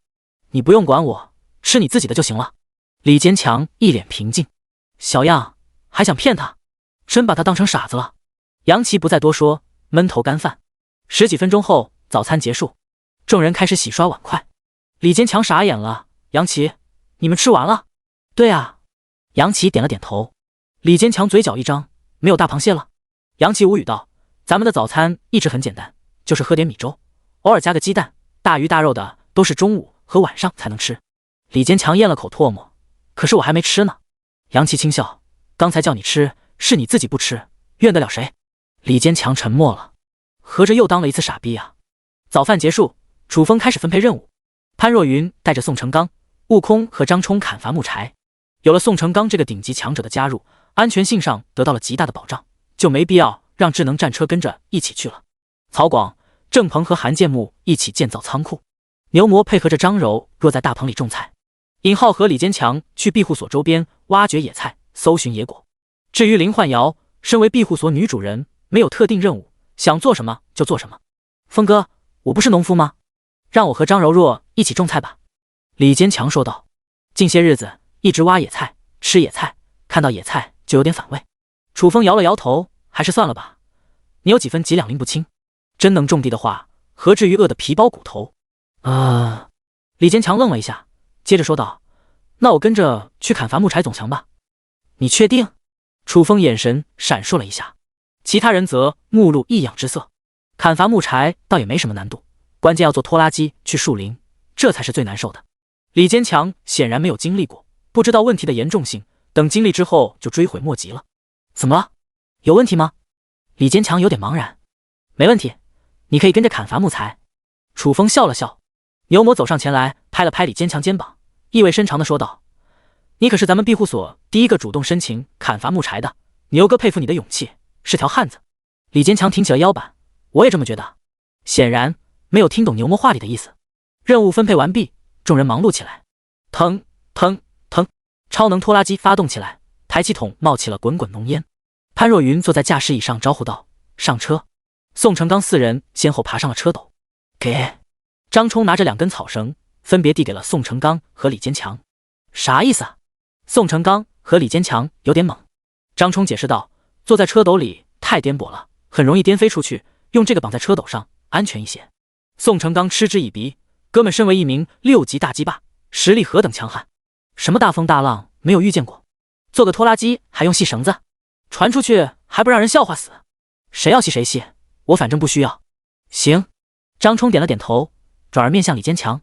你不用管我，吃你自己的就行了。李坚强一脸平静。小样，还想骗他？真把他当成傻子了。杨琪不再多说，闷头干饭。十几分钟后，早餐结束，众人开始洗刷碗筷。李坚强傻眼了：“杨琪，你们吃完了？”“对啊。”杨琪点了点头。李坚强嘴角一张：“没有大螃蟹了？”杨琪无语道：“咱们的早餐一直很简单，就是喝点米粥，偶尔加个鸡蛋，大鱼大肉的都是中午和晚上才能吃。”李坚强咽了口唾沫：“可是我还没吃呢。”杨琪轻笑：“刚才叫你吃，是你自己不吃，怨得了谁？”李坚强沉默了，合着又当了一次傻逼啊。早饭结束，楚风开始分配任务。潘若云带着宋成刚、悟空和张冲砍伐木柴。有了宋成刚这个顶级强者的加入，安全性上得到了极大的保障，就没必要让智能战车跟着一起去了。曹广、郑鹏和韩建木一起建造仓库，牛魔配合着张柔若在大棚里种菜，尹浩和李坚强去庇护所周边挖掘野菜、搜寻野果。至于林焕瑶，身为庇护所女主人，没有特定任务，想做什么就做什么。峰哥，我不是农夫吗？让我和张柔若一起种菜吧。李坚强说道。近些日子一直挖野菜，吃野菜，看到野菜就有点反胃。楚风摇了摇头，还是算了吧。你有几分几两拎不清，真能种地的话，何至于饿得皮包骨头？李坚强愣了一下，接着说道：“那我跟着去砍伐木柴总强吧？”你确定？楚风眼神闪烁了一下，其他人则目露异样之色。砍伐木柴倒也没什么难度，关键要坐拖拉机去树林，这才是最难受的。李坚强显然没有经历过，不知道问题的严重性，等经历之后就追悔莫及了。怎么了？有问题吗？李坚强有点茫然。没问题，你可以跟着砍伐木材。楚风笑了笑。牛魔走上前来，拍了拍李坚强肩膀，意味深长地说道：“你可是咱们庇护所第一个主动申请砍伐木柴的，牛哥佩服你的勇气，是条汉子。”李坚强挺起了腰板：“我也这么觉得。”显然没有听懂牛魔话里的意思。任务分配完毕，众人忙碌起来。腾腾腾，超能拖拉机发动起来，排气筒冒起了滚滚浓烟。潘若云坐在驾驶椅上招呼道：“上车。”宋成刚四人先后爬上了车斗。给。张冲拿着2根草绳，分别递给了宋成刚和李坚强。啥意思啊？宋成刚和李坚强有点懵。张冲解释道：“坐在车斗里太颠簸了，很容易颠飞出去，用这个绑在车斗上安全一些。”宋成刚嗤之以鼻，哥们身为一名6级大鸡巴，实力何等强悍，什么大风大浪没有遇见过，做个拖拉机还用系绳子，传出去还不让人笑话死？谁要系谁系，我反正不需要。行。张冲点了点头，转而面向李坚强：“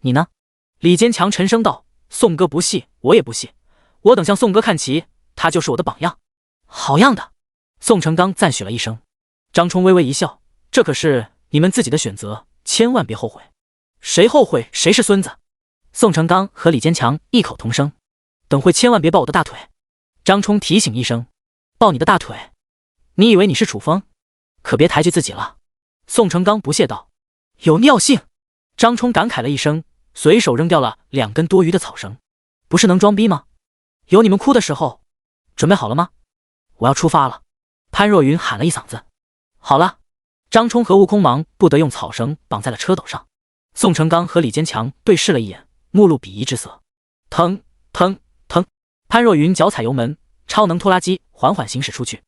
你呢？”李坚强沉声道：“宋哥不系，我也不系，我等向宋哥看齐，他就是我的榜样。”好样的！宋成刚赞许了一声。张冲微微一笑：“这可是你们自己的选择，千万别后悔。”谁后悔谁是孙子。宋成刚和李坚强异口同声：“等会千万别抱我的大腿。”张冲提醒一声：“抱你的大腿？你以为你是楚风？可别抬举自己了。”宋成刚不屑道：“有尿性！”张冲感慨了一声，随手扔掉了2根多余的草绳。不是能装逼吗？有你们哭的时候。准备好了吗？我要出发了。潘若云喊了一嗓子。好了。张冲和悟空忙不得用草绳绑在了车斗上。宋成刚和李坚强对视了一眼，目露鄙夷之色。腾腾腾，潘若云脚踩油门，超能拖拉机缓缓行驶出去。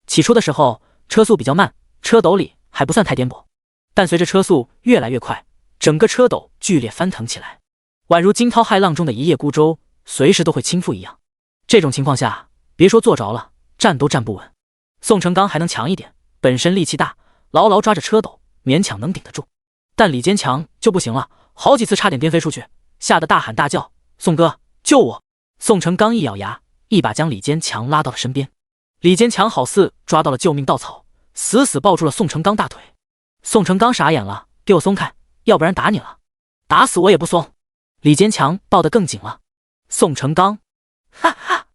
起初的时候车速比较慢，车斗里还不算太颠簸，但随着车速越来越快，整个车斗剧烈翻腾起来，宛如惊涛骇浪中的一叶孤舟，随时都会倾覆一样。这种情况下，别说坐着了，站都站不稳。宋成刚还能强一点，本身力气大，牢牢抓着车斗，勉强能顶得住。但李坚强就不行了，好几次差点颠飞出去，吓得大喊大叫：“宋哥，救我！”宋成刚一咬牙，一把将李坚强拉到了身边。李坚强好似抓到了救命稻草，死死抱住了宋成刚大腿。宋成刚傻眼了，给我松开，要不然打你了。打死我也不松。李坚强抱得更紧了。宋成刚，哈哈！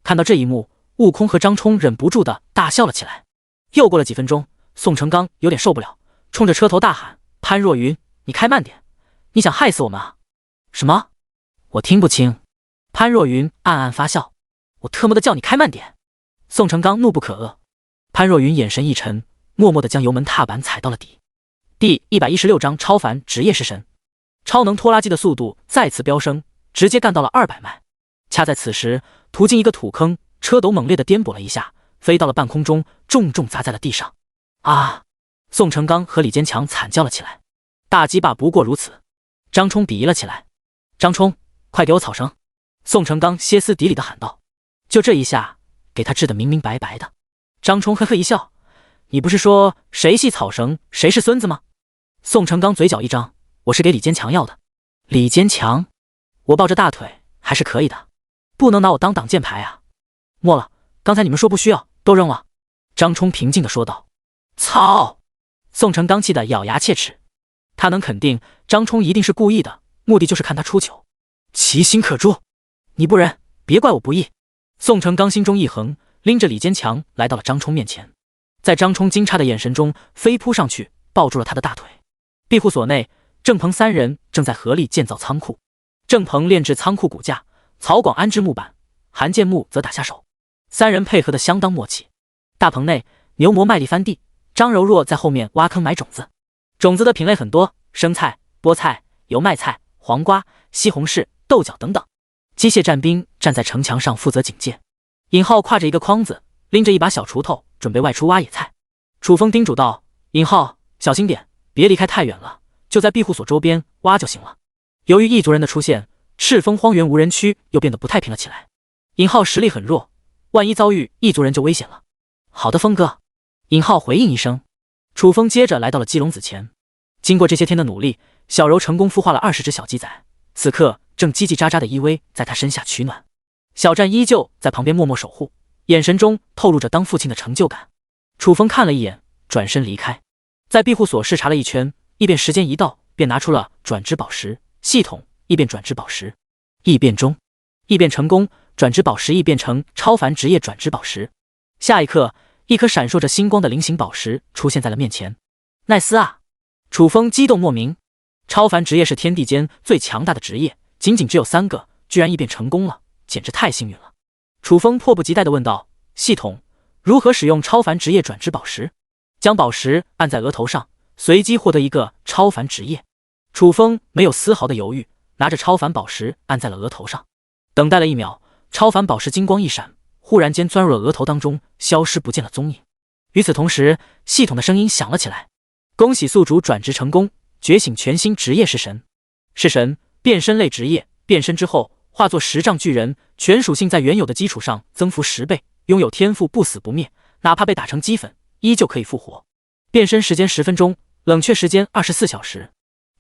看到这一幕，悟空和张冲忍不住的大笑了起来。又过了几分钟，宋成刚有点受不了，冲着车头大喊：“潘若云，你开慢点！你想害死我们啊？”什么？我听不清。潘若云暗暗发笑：“我特么的叫你开慢点！”宋成刚怒不可遏。潘若云眼神一沉，默默地将油门踏板踩到了底。第116章超凡职业式神。超能拖拉机的速度再次飙升，直接干到了200迈。恰在此时，途经一个土坑，车斗猛烈地颠簸了一下，飞到了半空中，重重砸在了地上。啊！宋成刚和李坚强惨叫了起来。大鸡巴不过如此。张冲鄙夷了起来：“张冲，快给我草绳！”宋成刚歇斯底里地喊道。就这一下，给他治得明明白白的。张冲呵呵一笑：“你不是说谁系草绳谁是孙子吗？”宋成刚嘴角一张：“我是给李坚强要的。”李坚强，我抱着大腿还是可以的，不能拿我当挡箭牌啊！莫了，刚才你们说不需要，都扔了。张冲平静地说道。操！宋成刚气得咬牙切齿，他能肯定张冲一定是故意的，目的就是看他出糗。其心可诛，你不仁，别怪我不义。宋成刚心中一横，拎着李坚强来到了张冲面前，在张冲惊诧的眼神中飞扑上去，抱住了他的大腿。庇护所内，郑鹏三人正在合力建造仓库。郑鹏炼制仓库骨架，曹广安置木板，韩建木则打下手，三人配合得相当默契。大棚内，牛魔卖力翻地，张柔若在后面挖坑埋种子。种子的品类很多，生菜、菠菜、油麦菜、黄瓜、西红柿、豆角等等。机械战兵站在城墙上负责警戒。尹浩挎着一个筐子，拎着一把小锄头，准备外出挖野菜。楚风叮嘱道：“尹浩，小心点，别离开太远了，就在庇护所周边挖就行了。”由于异族人的出现，赤峰荒原无人区又变得不太平了起来。尹浩实力很弱，万一遭遇异族人就危险了。好的，峰哥。尹浩回应一声。楚风接着来到了鸡笼子前。经过这些天的努力，小柔成功孵化了20只小鸡仔，此刻正叽叽喳喳的依偎在他身下取暖。小战依旧在旁边默默守护，眼神中透露着当父亲的成就感。楚风看了一眼，转身离开。在庇护所视察了一圈，异变时间一到，便拿出了转职宝石系统异变转职宝石。异变中，异变成功，转职宝石异变成超凡职业转职宝石。下一刻，一颗闪烁着星光的菱形宝石出现在了面前。奈斯啊！楚风激动莫名。超凡职业是天地间最强大的职业，仅仅只有3个，居然异变成功了，简直太幸运了。楚风迫不及待地问道：“系统，如何使用超凡职业转职宝石？”将宝石按在额头上，随机获得一个超凡职业。楚风没有丝毫的犹豫，拿着超凡宝石按在了额头上。等待了1秒，超凡宝石金光一闪，忽然间钻入了额头当中，消失不见了踪影。与此同时，系统的声音响了起来：“恭喜宿主转职成功，觉醒全新职业是神。是神，变身类职业，变身之后化作10丈巨人，全属性在原有的基础上增幅10倍，拥有天赋不死不灭，哪怕被打成齑粉，依旧可以复活。变身时间10分钟，冷却时间24小时。”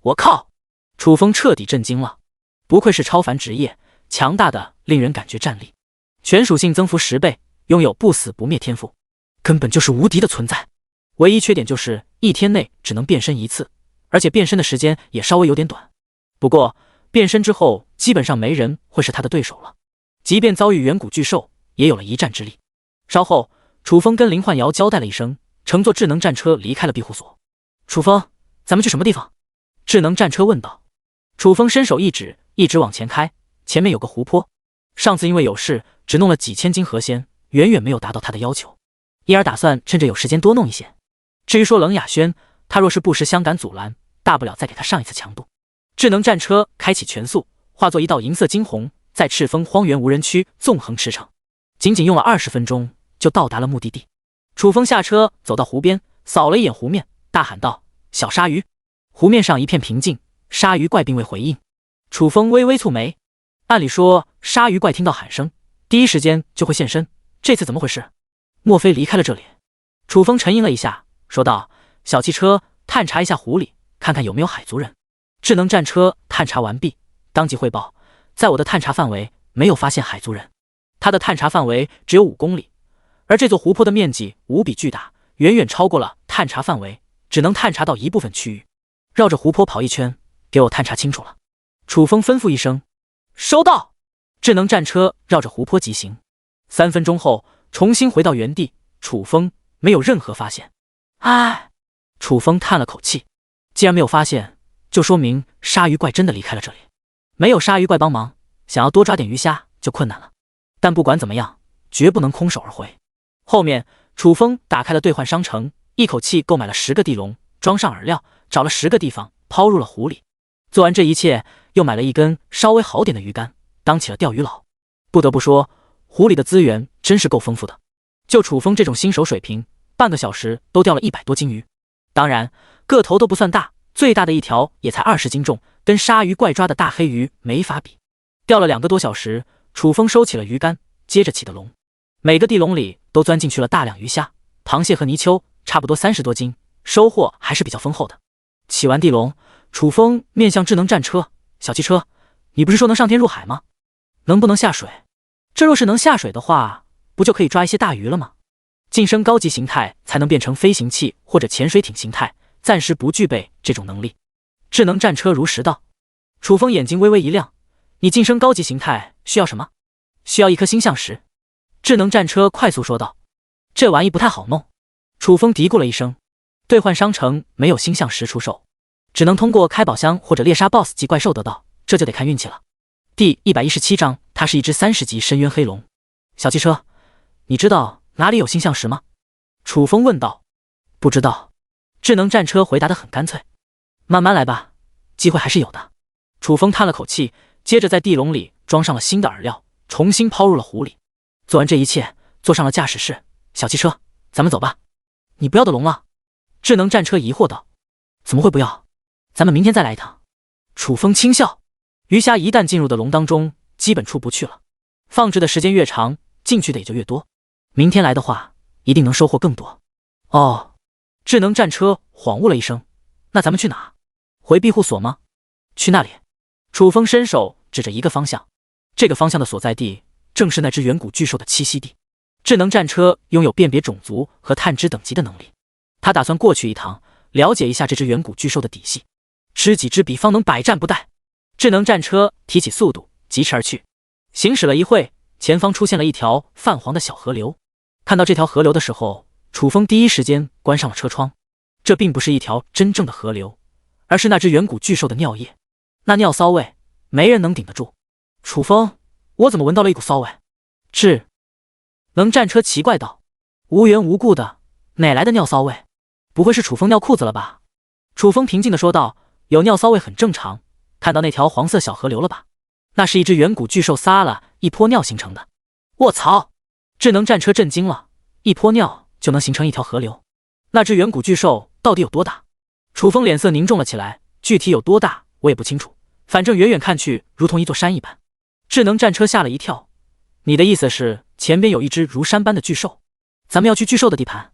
我靠！楚风彻底震惊了，不愧是超凡职业，强大的令人感觉战力。全属性增幅10倍，拥有不死不灭天赋，根本就是无敌的存在。唯一缺点就是1天内只能变身1次，而且变身的时间也稍微有点短。不过变身之后，基本上没人会是他的对手了，即便遭遇远古巨兽，也有了一战之力。稍后，楚风跟林焕瑶交代了一声，乘坐智能战车离开了庇护所。楚风，咱们去什么地方？智能战车问道。楚风伸手一指，一直往前开，前面有个湖泊。上次因为有事，只弄了几千斤河鲜，远远没有达到他的要求。因而打算趁着有时间多弄一些。至于说冷雅轩，他若是不识相敢阻拦，大不了再给他上一次强度。智能战车开启全速，化作一道银色惊鸿，在赤峰荒原无人区纵横驰骋。仅仅用了20分钟，就到达了目的地。楚风下车，走到湖边，扫了一眼湖面，大喊道：“小鲨鱼！”湖面上一片平静，鲨鱼怪并未回应。楚风微微蹙眉，按理说鲨鱼怪听到喊声，第一时间就会现身，这次怎么回事？莫非离开了这里？楚风沉吟了一下，说道：“小汽车，探查一下湖里，看看有没有海族人。”智能战车探查完毕，当即汇报：“在我的探查范围，没有发现海族人。”他的探查范围只有5公里，而这座湖泊的面积无比巨大，远远超过了探查范围，只能探查到一部分区域。绕着湖泊跑一圈，给我探查清楚了。楚风吩咐一声，收到。智能战车绕着湖泊疾行，3分钟后重新回到原地。楚风没有任何发现。唉，楚风叹了口气，既然没有发现，就说明鲨鱼怪真的离开了这里。没有鲨鱼怪帮忙，想要多抓点鱼虾就困难了。但不管怎么样，绝不能空手而回。后面，楚风打开了兑换商城，一口气购买了10个地笼，装上饵料，找了10个地方抛入了湖里。做完这一切，又买了一根稍微好点的鱼竿，当起了钓鱼佬。不得不说，湖里的资源真是够丰富的。就楚风这种新手水平，半个小时都钓了100多斤鱼。当然，个头都不算大，最大的一条也才20斤重，跟鲨鱼怪抓的大黑鱼没法比。钓了2个多小时，楚风收起了鱼竿，接着起的笼。每个地笼里都钻进去了大量鱼虾、螃蟹和泥鳅，差不多30多斤，收获还是比较丰厚的。起完地笼，楚风面向智能战车，小汽车，你不是说能上天入海吗？能不能下水？这若是能下水的话，不就可以抓一些大鱼了吗？晋升高级形态才能变成飞行器或者潜水艇形态，暂时不具备这种能力。智能战车如实道。楚风眼睛微微一亮，你晋升高级形态需要什么？需要1颗星象石。智能战车快速说道。这玩意不太好弄。楚风嘀咕了一声，兑换商城没有星象石出售，只能通过开宝箱或者猎杀 BOSS 级怪兽得到，这就得看运气了。第117章，它是一只30级深渊黑龙。小汽车，你知道哪里有星象石吗？楚风问道。不知道。智能战车回答得很干脆。慢慢来吧，机会还是有的。楚风叹了口气，接着在地笼里装上了新的饵料，重新抛入了湖里。做完这一切，坐上了驾驶室。小汽车，咱们走吧。你不要的笼了？智能战车疑惑道。怎么会不要？咱们明天再来一趟。楚风轻笑。鱼虾一旦进入的笼当中，基本出不去了。放置的时间越长，进去的也就越多。明天来的话，一定能收获更多。哦，智能战车恍悟了一声。那咱们去哪？回庇护所吗？去那里。楚风伸手指着一个方向，这个方向的所在地正是那只远古巨兽的栖息地。智能战车拥有辨别种族和探知等级的能力，他打算过去一趟，了解一下这只远古巨兽的底细。知己知彼，方能百战不殆。智能战车提起速度，疾驰而去。行驶了一会，前方出现了一条泛黄的小河流。看到这条河流的时候，楚风第一时间关上了车窗。这并不是一条真正的河流，而是那只远古巨兽的尿液。那尿骚味，没人能顶得住。楚风，我怎么闻到了一股骚味？智能战车奇怪道。无缘无故的，哪来的尿骚味？不会是楚风尿裤子了吧？楚风平静地说道。有尿骚味很正常，看到那条黄色小河流了吧？那是一只远古巨兽撒了一泼尿形成的。卧槽！智能战车震惊了，一泼尿就能形成一条河流？那只远古巨兽到底有多大？楚风脸色凝重了起来，具体有多大我也不清楚，反正远远看去如同一座山一般。智能战车吓了一跳，你的意思是前边有一只如山般的巨兽？咱们要去巨兽的地盘，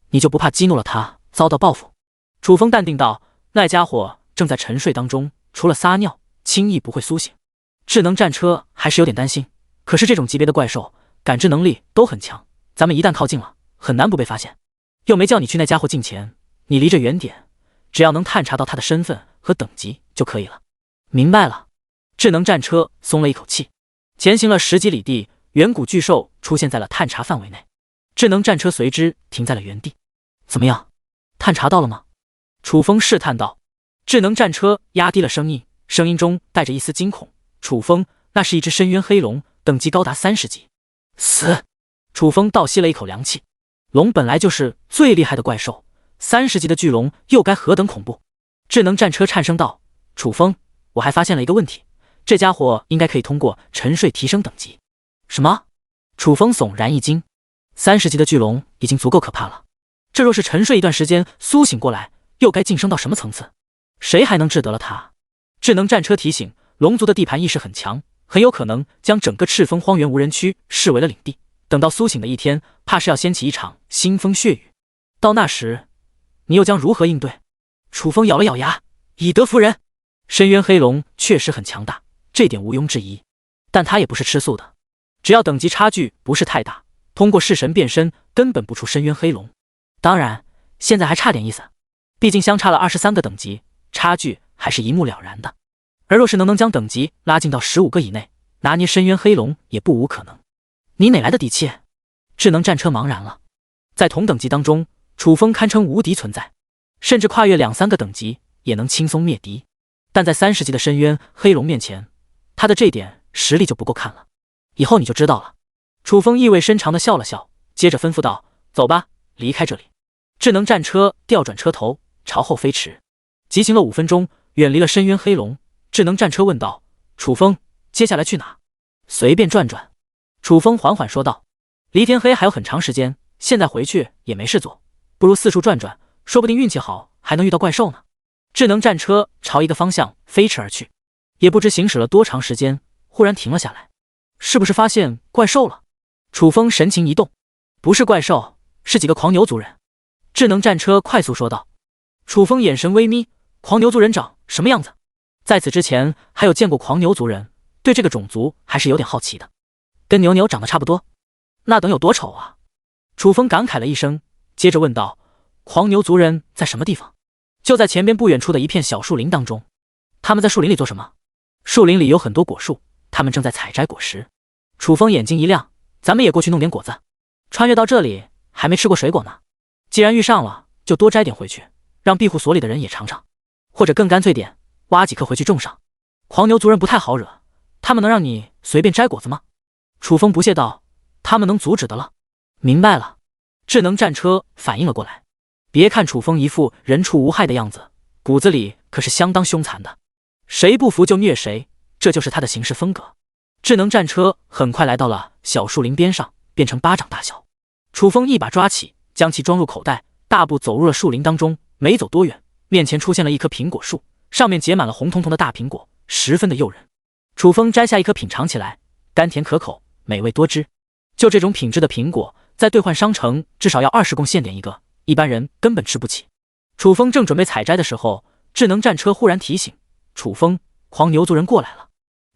你就不怕激怒了它，遭到报复？楚风淡定道，那家伙正在沉睡当中，除了撒尿，轻易不会苏醒。智能战车还是有点担心，可是这种级别的怪兽，感知能力都很强，咱们一旦靠近了，很难不被发现。又没叫你去那家伙近前，你离着远点，只要能探查到他的身份和等级就可以了。明白了。智能战车松了一口气。前行了10几里地，远古巨兽出现在了探查范围内。智能战车随之停在了原地。怎么样，探查到了吗？楚风试探道。智能战车压低了声音，声音中带着一丝惊恐。楚风，那是一只深渊黑龙，等级高达30级。死！楚风倒吸了一口凉气。龙本来就是最厉害的怪兽，30级的巨龙又该何等恐怖？智能战车颤声道。楚风，我还发现了一个问题，这家伙应该可以通过沉睡提升等级。什么？楚风悚然一惊。30级的巨龙已经足够可怕了，这若是沉睡一段时间苏醒过来，又该晋升到什么层次？谁还能治得了他？智能战车提醒，龙族的地盘意识很强，很有可能将整个赤峰荒原无人区视为了领地。等到苏醒的一天，怕是要掀起一场腥风血雨。到那时，你又将如何应对？楚风咬了咬牙，以德服人。深渊黑龙确实很强大，这点毋庸置疑，但他也不是吃素的。只要等级差距不是太大，通过弑神变身根本不出深渊黑龙。当然，现在还差点意思，毕竟相差了23个等级。差距还是一目了然的。而若是能将等级拉近到15个以内，拿捏深渊黑龙也不无可能。你哪来的底气？智能战车茫然了。在同等级当中，楚风堪称无敌存在，甚至跨越2、3个等级也能轻松灭敌。但在30级的深渊黑龙面前，他的这点实力就不够看了。以后你就知道了。楚风意味深长地笑了笑，接着吩咐道：“走吧，离开这里。”智能战车调转车头，朝后飞驰，疾行了5分钟，远离了深渊黑龙。智能战车问道：“楚风，接下来去哪？”“随便转转。”楚风缓缓说道。“离天黑还有很长时间，现在回去也没事做，不如四处转转，说不定运气好还能遇到怪兽呢。”智能战车朝一个方向飞驰而去，也不知行驶了多长时间，忽然停了下来。“是不是发现怪兽了？”楚风神情一动。“不是怪兽，是几个狂牛族人。”智能战车快速说道。楚风眼神微眯，狂牛族人长什么样子？在此之前还有见过狂牛族人，对这个种族还是有点好奇的。跟牛长得差不多，那等有多丑啊？楚风感慨了一声，接着问道：“狂牛族人在什么地方？”“就在前边不远处的一片小树林当中。”“他们在树林里做什么？”“树林里有很多果树，他们正在采摘果实。”楚风眼睛一亮：“咱们也过去弄点果子。穿越到这里还没吃过水果呢，既然遇上了，就多摘点回去，让庇护所里的人也尝尝，或者更干脆点，挖几颗回去种上。狂牛族人不太好惹，他们能让你随便摘果子吗？”楚风不屑道：“他们能阻止的了。”“明白了。”智能战车反应了过来。别看楚风一副人畜无害的样子，骨子里可是相当凶残的，谁不服就虐谁，这就是他的行事风格。智能战车很快来到了小树林边上，变成巴掌大小。楚风一把抓起，将其装入口袋，大步走入了树林当中。没走多远，面前出现了一棵苹果树，上面结满了红彤彤的大苹果，十分的诱人。楚风摘下一颗品尝起来，甘甜可口，美味多汁。就这种品质的苹果，在兑换商城至少要20贡现点一个，一般人根本吃不起。楚风正准备采摘的时候，智能战车忽然提醒：“楚风，狂牛族人过来了。”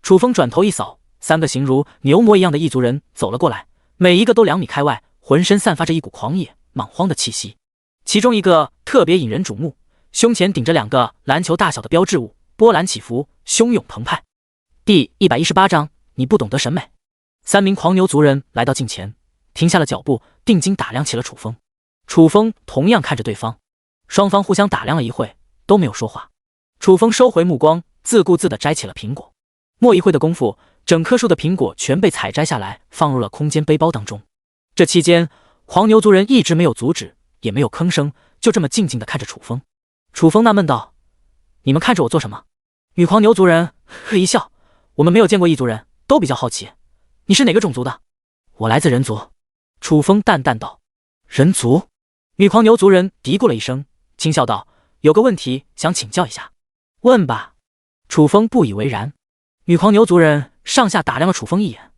楚风转头一扫，3个形如牛魔一样的异族人走了过来，每一个都2米开外，浑身散发着一股狂野莽荒的气息。其中一个特别引人瞩目，胸前顶着2个篮球大小的标志物，波澜起伏，汹涌澎湃。第118章，你不懂得审美。3名狂牛族人来到近前，停下了脚步，定睛打量起了楚风。楚风同样看着对方，双方互相打量了一会，都没有说话。楚风收回目光，自顾自地摘起了苹果。莫一会的功夫，整棵树的苹果全被采摘下来，放入了空间背包当中。这期间，狂牛族人一直没有阻止，也没有吭声，就这么静静地看着楚风。楚风纳闷道：“你们看着我做什么？”女狂牛族人呵一笑：“我们没有见过异族人，都比较好奇。你是哪个种族的？”“我来自人族。”楚风淡淡道。“人族？”女狂牛族人嘀咕了一声，轻笑道：“有个问题想请教一下。”“问吧。”楚风不以为然。女狂牛族人上下打量了楚风一眼：“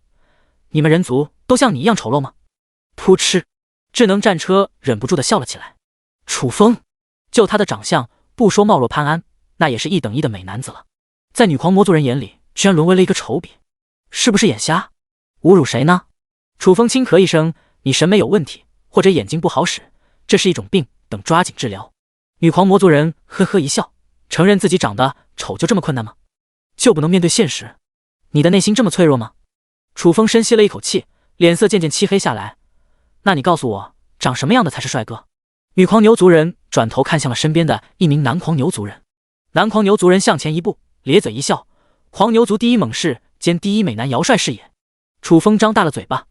你们人族都像你一样丑陋吗？”噗嗤，智能战车忍不住地笑了起来。楚风，就他的长相，不说貌若潘安，那也是1等1的美男子了，在女狂魔族人眼里，居然沦为了一个丑比，是不是眼瞎？侮辱谁呢？楚风轻咳一声：“你审美有问题，或者眼睛不好使，这是一种病，等抓紧治疗。”女狂魔族人呵呵一笑，承认自己长得丑就这么困难吗？就不能面对现实？你的内心这么脆弱吗？楚风深吸了一口气，脸色渐渐漆黑下来。那你告诉我，长什么样的才是帅哥？女狂牛族人转头看向了身边的一名男狂牛族人。男狂牛族人向前一步，咧嘴一笑：“狂牛族第一猛士兼第一美男姚帅是也。”楚风张大了嘴巴。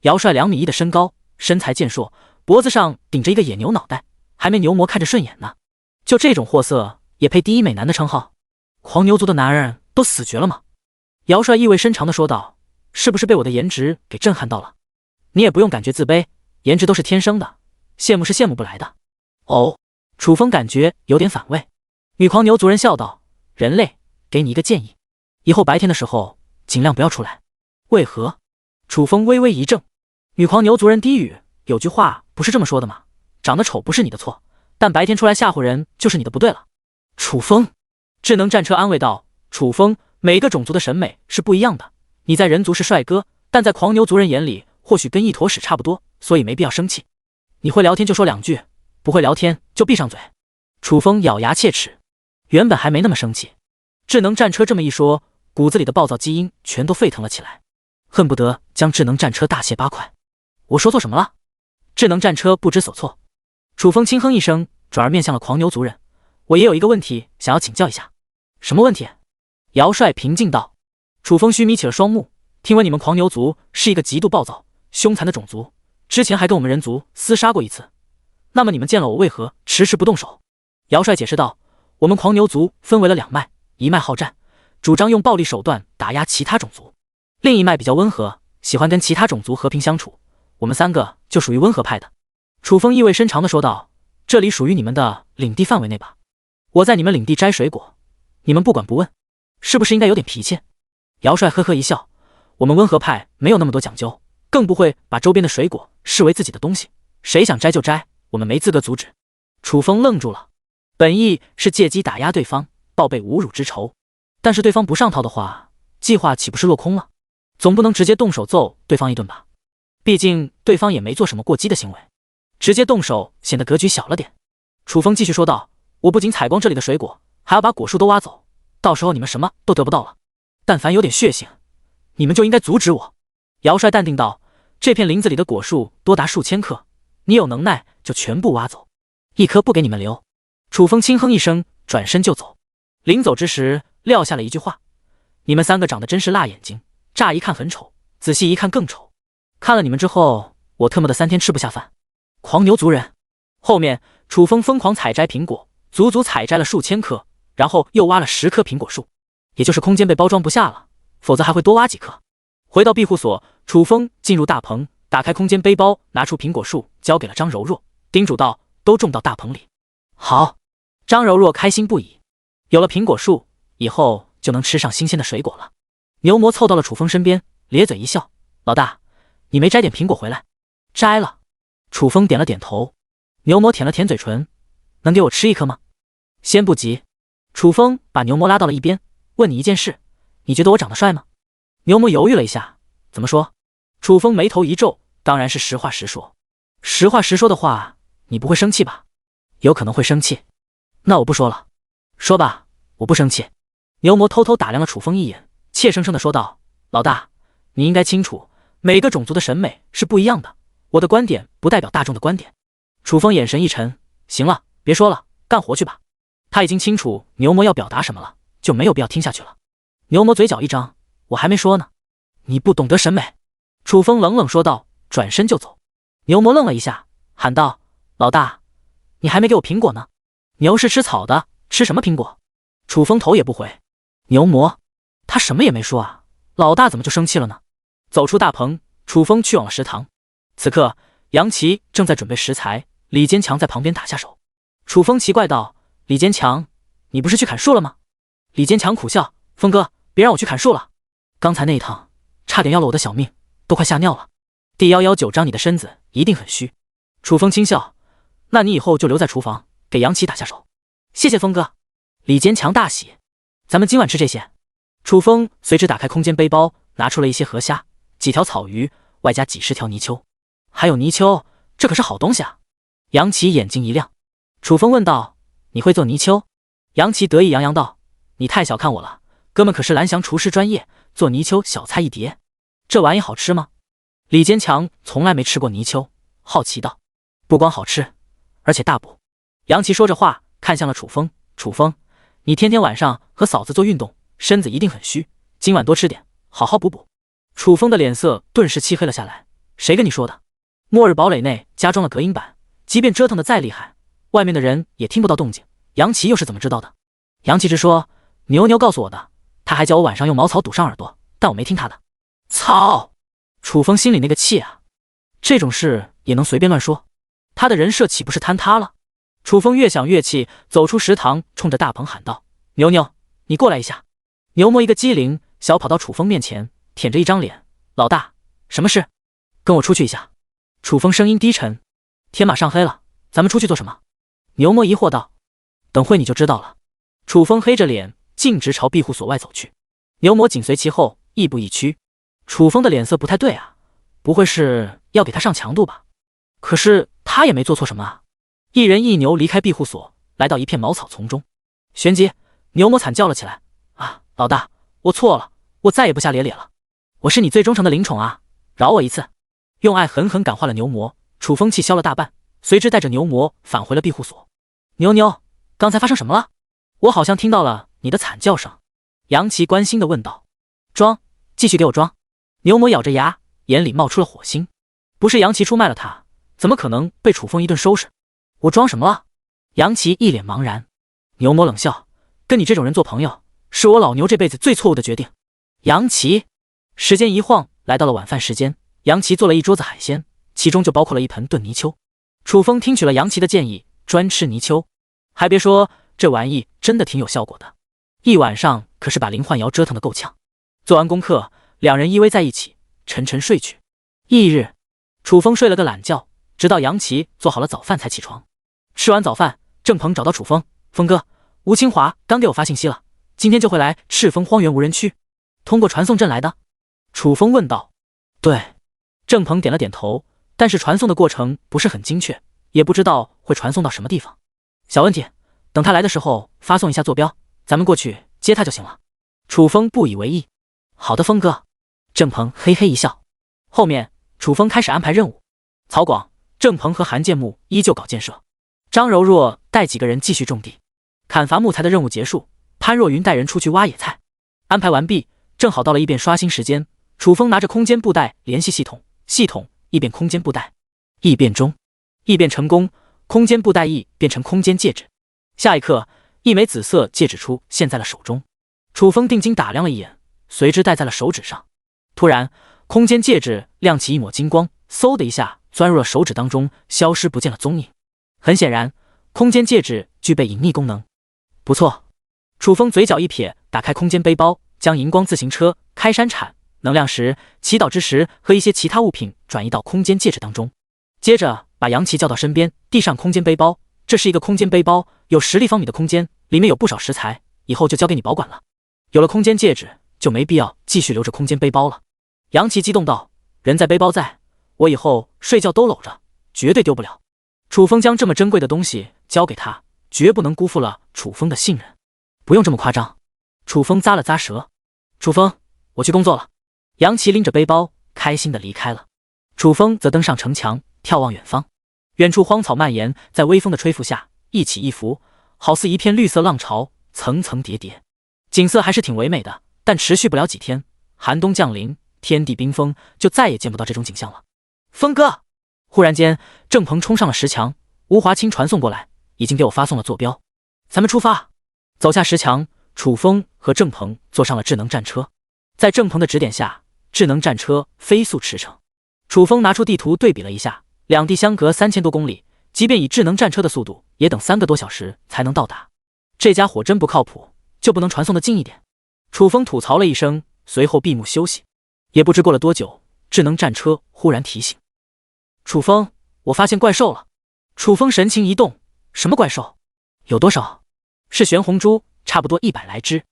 姚帅2米1的身高，身材健硕，脖子上顶着一个野牛脑袋，还没牛魔看着顺眼呢。就这种货色也配第一美男的称号？狂牛族的男人都死绝了吗？姚帅意味深长地说道：“是不是被我的颜值给震撼到了？你也不用感觉自卑，颜值都是天生的，羡慕是羡慕不来的。”哦，楚风感觉有点反胃。女狂牛族人笑道：“人类，给你一个建议，以后白天的时候尽量不要出来。”“为何？”楚风微微一怔。女狂牛族人低语：“有句话不是这么说的吗？长得丑不是你的错，但白天出来吓唬人就是你的不对了。”楚风，智能战车安慰道：“楚风，每个种族的审美是不一样的，你在人族是帅哥，但在狂牛族人眼里或许跟一坨屎差不多，所以没必要生气。你会聊天就说2句，不会聊天就闭上嘴。”楚风咬牙切齿：“原本还没那么生气，智能战车这么一说，骨子里的暴躁基因全都沸腾了起来，恨不得将智能战车大卸八块。我说错什么了？智能战车不知所措。楚风轻哼一声，转而面向了狂牛族人：我也有一个问题想要请教一下。什么问题？姚帅平静道。楚风虚眯起了双目，听闻你们狂牛族是一个极度暴躁凶残的种族，之前还跟我们人族厮杀过一次，那么你们见了我为何迟迟不动手？姚帅解释道：我们狂牛族分为了两脉，一脉好战，主张用暴力手段打压其他种族，另一脉比较温和，喜欢跟其他种族和平相处，我们三个就属于温和派的。楚风意味深长地说道：这里属于你们的领地范围内吧？我在你们领地摘水果，你们不管不问，是不是应该有点脾气？姚帅呵呵一笑：我们温和派没有那么多讲究，更不会把周边的水果视为自己的东西，谁想摘就摘，我们没资格阻止。楚风愣住了，本意是借机打压对方，报备侮辱之仇，但是对方不上套的话，计划岂不是落空了？总不能直接动手揍对方一顿吧？毕竟对方也没做什么过激的行为，直接动手显得格局小了点。楚风继续说道：我不仅采光这里的水果，还要把果树都挖走，到时候你们什么都得不到了。但凡有点血性，你们就应该阻止我。姚帅淡定道：这片林子里的果树多达数千棵，你有能耐就全部挖走，一颗不给你们留。楚风轻哼一声，转身就走。临走之时撂下了一句话：你们三个长得真是辣眼睛，乍一看很丑，仔细一看更丑，看了你们之后，我特么的3天吃不下饭。狂牛族人。后面楚风疯狂采摘苹果，足足采摘了数千颗，然后又挖了10棵苹果树，也就是空间被包装不下了，否则还会多挖几棵。回到庇护所，楚风进入大棚，打开空间背包，拿出苹果树交给了张柔若，叮嘱道：都种到大棚里。好。张柔若开心不已，有了苹果树，以后就能吃上新鲜的水果了。牛魔凑到了楚风身边，咧嘴一笑：老大，你没摘点苹果回来？摘了。楚风点了点头。牛魔舔了舔嘴唇：能给我吃一颗吗？先不急。楚风把牛魔拉到了一边，问你一件事，你觉得我长得帅吗？牛魔犹豫了一下：怎么说？楚风眉头一皱：当然是实话实说。实话实说的话，你不会生气吧？有可能会生气。那我不说了。说吧，我不生气。牛魔偷偷打量了楚风一眼，怯生生地说道：老大，你应该清楚，每个种族的审美是不一样的，我的观点不代表大众的观点。楚风眼神一沉：行了，别说了，干活去吧。他已经清楚牛魔要表达什么了，就没有必要听下去了。牛魔嘴角一张：我还没说呢。你不懂得审美。楚风冷冷说道，转身就走。牛魔愣了一下，喊道：老大，你还没给我苹果呢。牛是吃草的，吃什么苹果？楚风头也不回。牛魔，他什么也没说啊，老大怎么就生气了呢？走出大棚，楚风去往了食堂。此刻杨琪正在准备食材，李坚强在旁边打下手。楚风奇怪道：李坚强，你不是去砍树了吗？李坚强苦笑：风哥，别让我去砍树了，刚才那一趟差点要了我的小命，都快吓尿了。第119章，你的身子一定很虚。楚风轻笑：那你以后就留在厨房给杨琪打下手。谢谢风哥。李坚强大喜：咱们今晚吃这些。楚风随之打开空间背包，拿出了一些河虾、几条草鱼，外加几10条泥鳅。还有泥鳅，这可是好东西啊。杨琪眼睛一亮。楚风问道：你会做泥鳅？杨琪得意洋洋道：你太小看我了，哥们可是蓝翔厨师专业，做泥鳅小菜一碟。这玩意好吃吗？李坚强从来没吃过泥鳅，好奇道：不光好吃，而且大补。杨琪说着话看向了楚风：楚风，你天天晚上和嫂子做运动，身子一定很虚，今晚多吃点，好好补补。楚风的脸色顿时漆黑了下来：谁跟你说的？末日堡垒内加装了隔音板，即便折腾的再厉害，外面的人也听不到动静。杨琪又是怎么知道的？杨琪直说：牛牛告诉我的，他还叫我晚上用茅草堵上耳朵，但我没听他的。操！楚风心里那个气啊，这种事也能随便乱说，他的人设岂不是坍塌了？楚风越想越气，走出食堂，冲着大鹏喊道：牛牛，你过来一下。牛魔一个机灵，小跑到楚风面前，舔着一张脸：老大，什么事？跟我出去一下。楚风声音低沉：天马上黑了，咱们出去做什么？牛魔疑惑道：等会你就知道了。楚风黑着脸径直朝庇护所外走去，牛魔紧随其后，亦步亦趋。楚风的脸色不太对啊，不会是要给他上强度吧？可是他也没做错什么啊。一人一牛离开庇护所，来到一片茅草丛中。旋即牛魔惨叫了起来：“啊，老大，我错了，我再也不下咧咧了。我是你最忠诚的灵宠啊，饶我一次！”用爱狠狠感化了牛魔，楚风气消了大半，随之带着牛魔返回了庇护所。牛，刚才发生什么了？我好像听到了你的惨叫声。杨琪关心地问道。装，继续给我装！牛魔咬着牙，眼里冒出了火星。不是杨琪出卖了他，怎么可能被楚风一顿收拾？我装什么了？杨琪一脸茫然。牛魔冷笑：“跟你这种人做朋友，是我老牛这辈子最错误的决定。”杨琪，时间一晃来到了晚饭时间，杨琪做了一桌子海鲜，其中就包括了一盆炖泥鳅。楚风听取了杨琪的建议，专吃泥鳅。还别说，这玩意真的挺有效果的，一晚上可是把林焕瑶折腾得够呛。做完功课，两人依偎在一起，沉沉睡去。翌日，楚风睡了个懒觉，直到杨琪做好了早饭才起床。吃完早饭，郑鹏找到楚风：“风哥，吴清华刚给我发信息了，今天就会来赤峰荒原无人区，通过传送阵来的。”楚风问道：“对。”郑鹏点了点头，但是传送的过程不是很精确，也不知道会传送到什么地方。小问题，等他来的时候发送一下坐标，咱们过去接他就行了。楚风不以为意：“好的，风哥。”郑鹏嘿嘿一笑。后面楚风开始安排任务，曹广、郑鹏和韩建木依旧搞建设，张柔若带几个人继续种地。砍伐木材的任务结束，潘若云带人出去挖野菜。安排完毕，正好到了异变刷新时间。楚风拿着空间布袋联系系统，系统异变空间布袋，异变中，异变成功，空间布袋异变成空间戒指。下一刻，一枚紫色戒指出现在了手中。楚风定睛打量了一眼，随之戴在了手指上。突然，空间戒指亮起一抹金光，嗖的一下钻入了手指当中，消失不见了踪影。很显然，空间戒指具备隐匿功能。不错，楚风嘴角一撇，打开空间背包，将荧光自行车、开山铲、能量石、祈祷之石和一些其他物品转移到空间戒指当中。接着把杨琪叫到身边，递上空间背包。这是一个空间背包，有10立方米的空间，里面有不少食材，以后就交给你保管了。有了空间戒指，就没必要继续留着空间背包了。杨琪激动道：“人在背包在，我以后睡觉都搂着，绝对丢不了。”楚风将这么珍贵的东西交给他，绝不能辜负了楚风的信任。不用这么夸张。楚风咂了咂舌。楚风，我去工作了。杨琪拎着背包，开心地离开了。楚风则登上城墙，眺望远方。远处荒草蔓延，在微风的吹拂下，一起一伏，好似一片绿色浪潮，层层叠叠。景色还是挺唯美的，但持续不了几天，寒冬降临，天地冰封，就再也见不到这种景象了。风哥！忽然间，郑鹏冲上了石墙，吴华清传送过来，已经给我发送了坐标，咱们出发。走下石墙，楚风和郑鹏坐上了智能战车，在郑鹏的指点下，智能战车飞速驰骋。楚风拿出地图对比了一下，两地相隔3000多公里，即便以智能战车的速度，也等3个多小时才能到达。这家伙真不靠谱，就不能传送的近一点？楚风吐槽了一声，随后闭目休息。也不知过了多久，智能战车忽然提醒：“楚风，我发现怪兽了。”楚风神情一动：“什么怪兽？有多少？”“是玄红猪，差不多100来只。”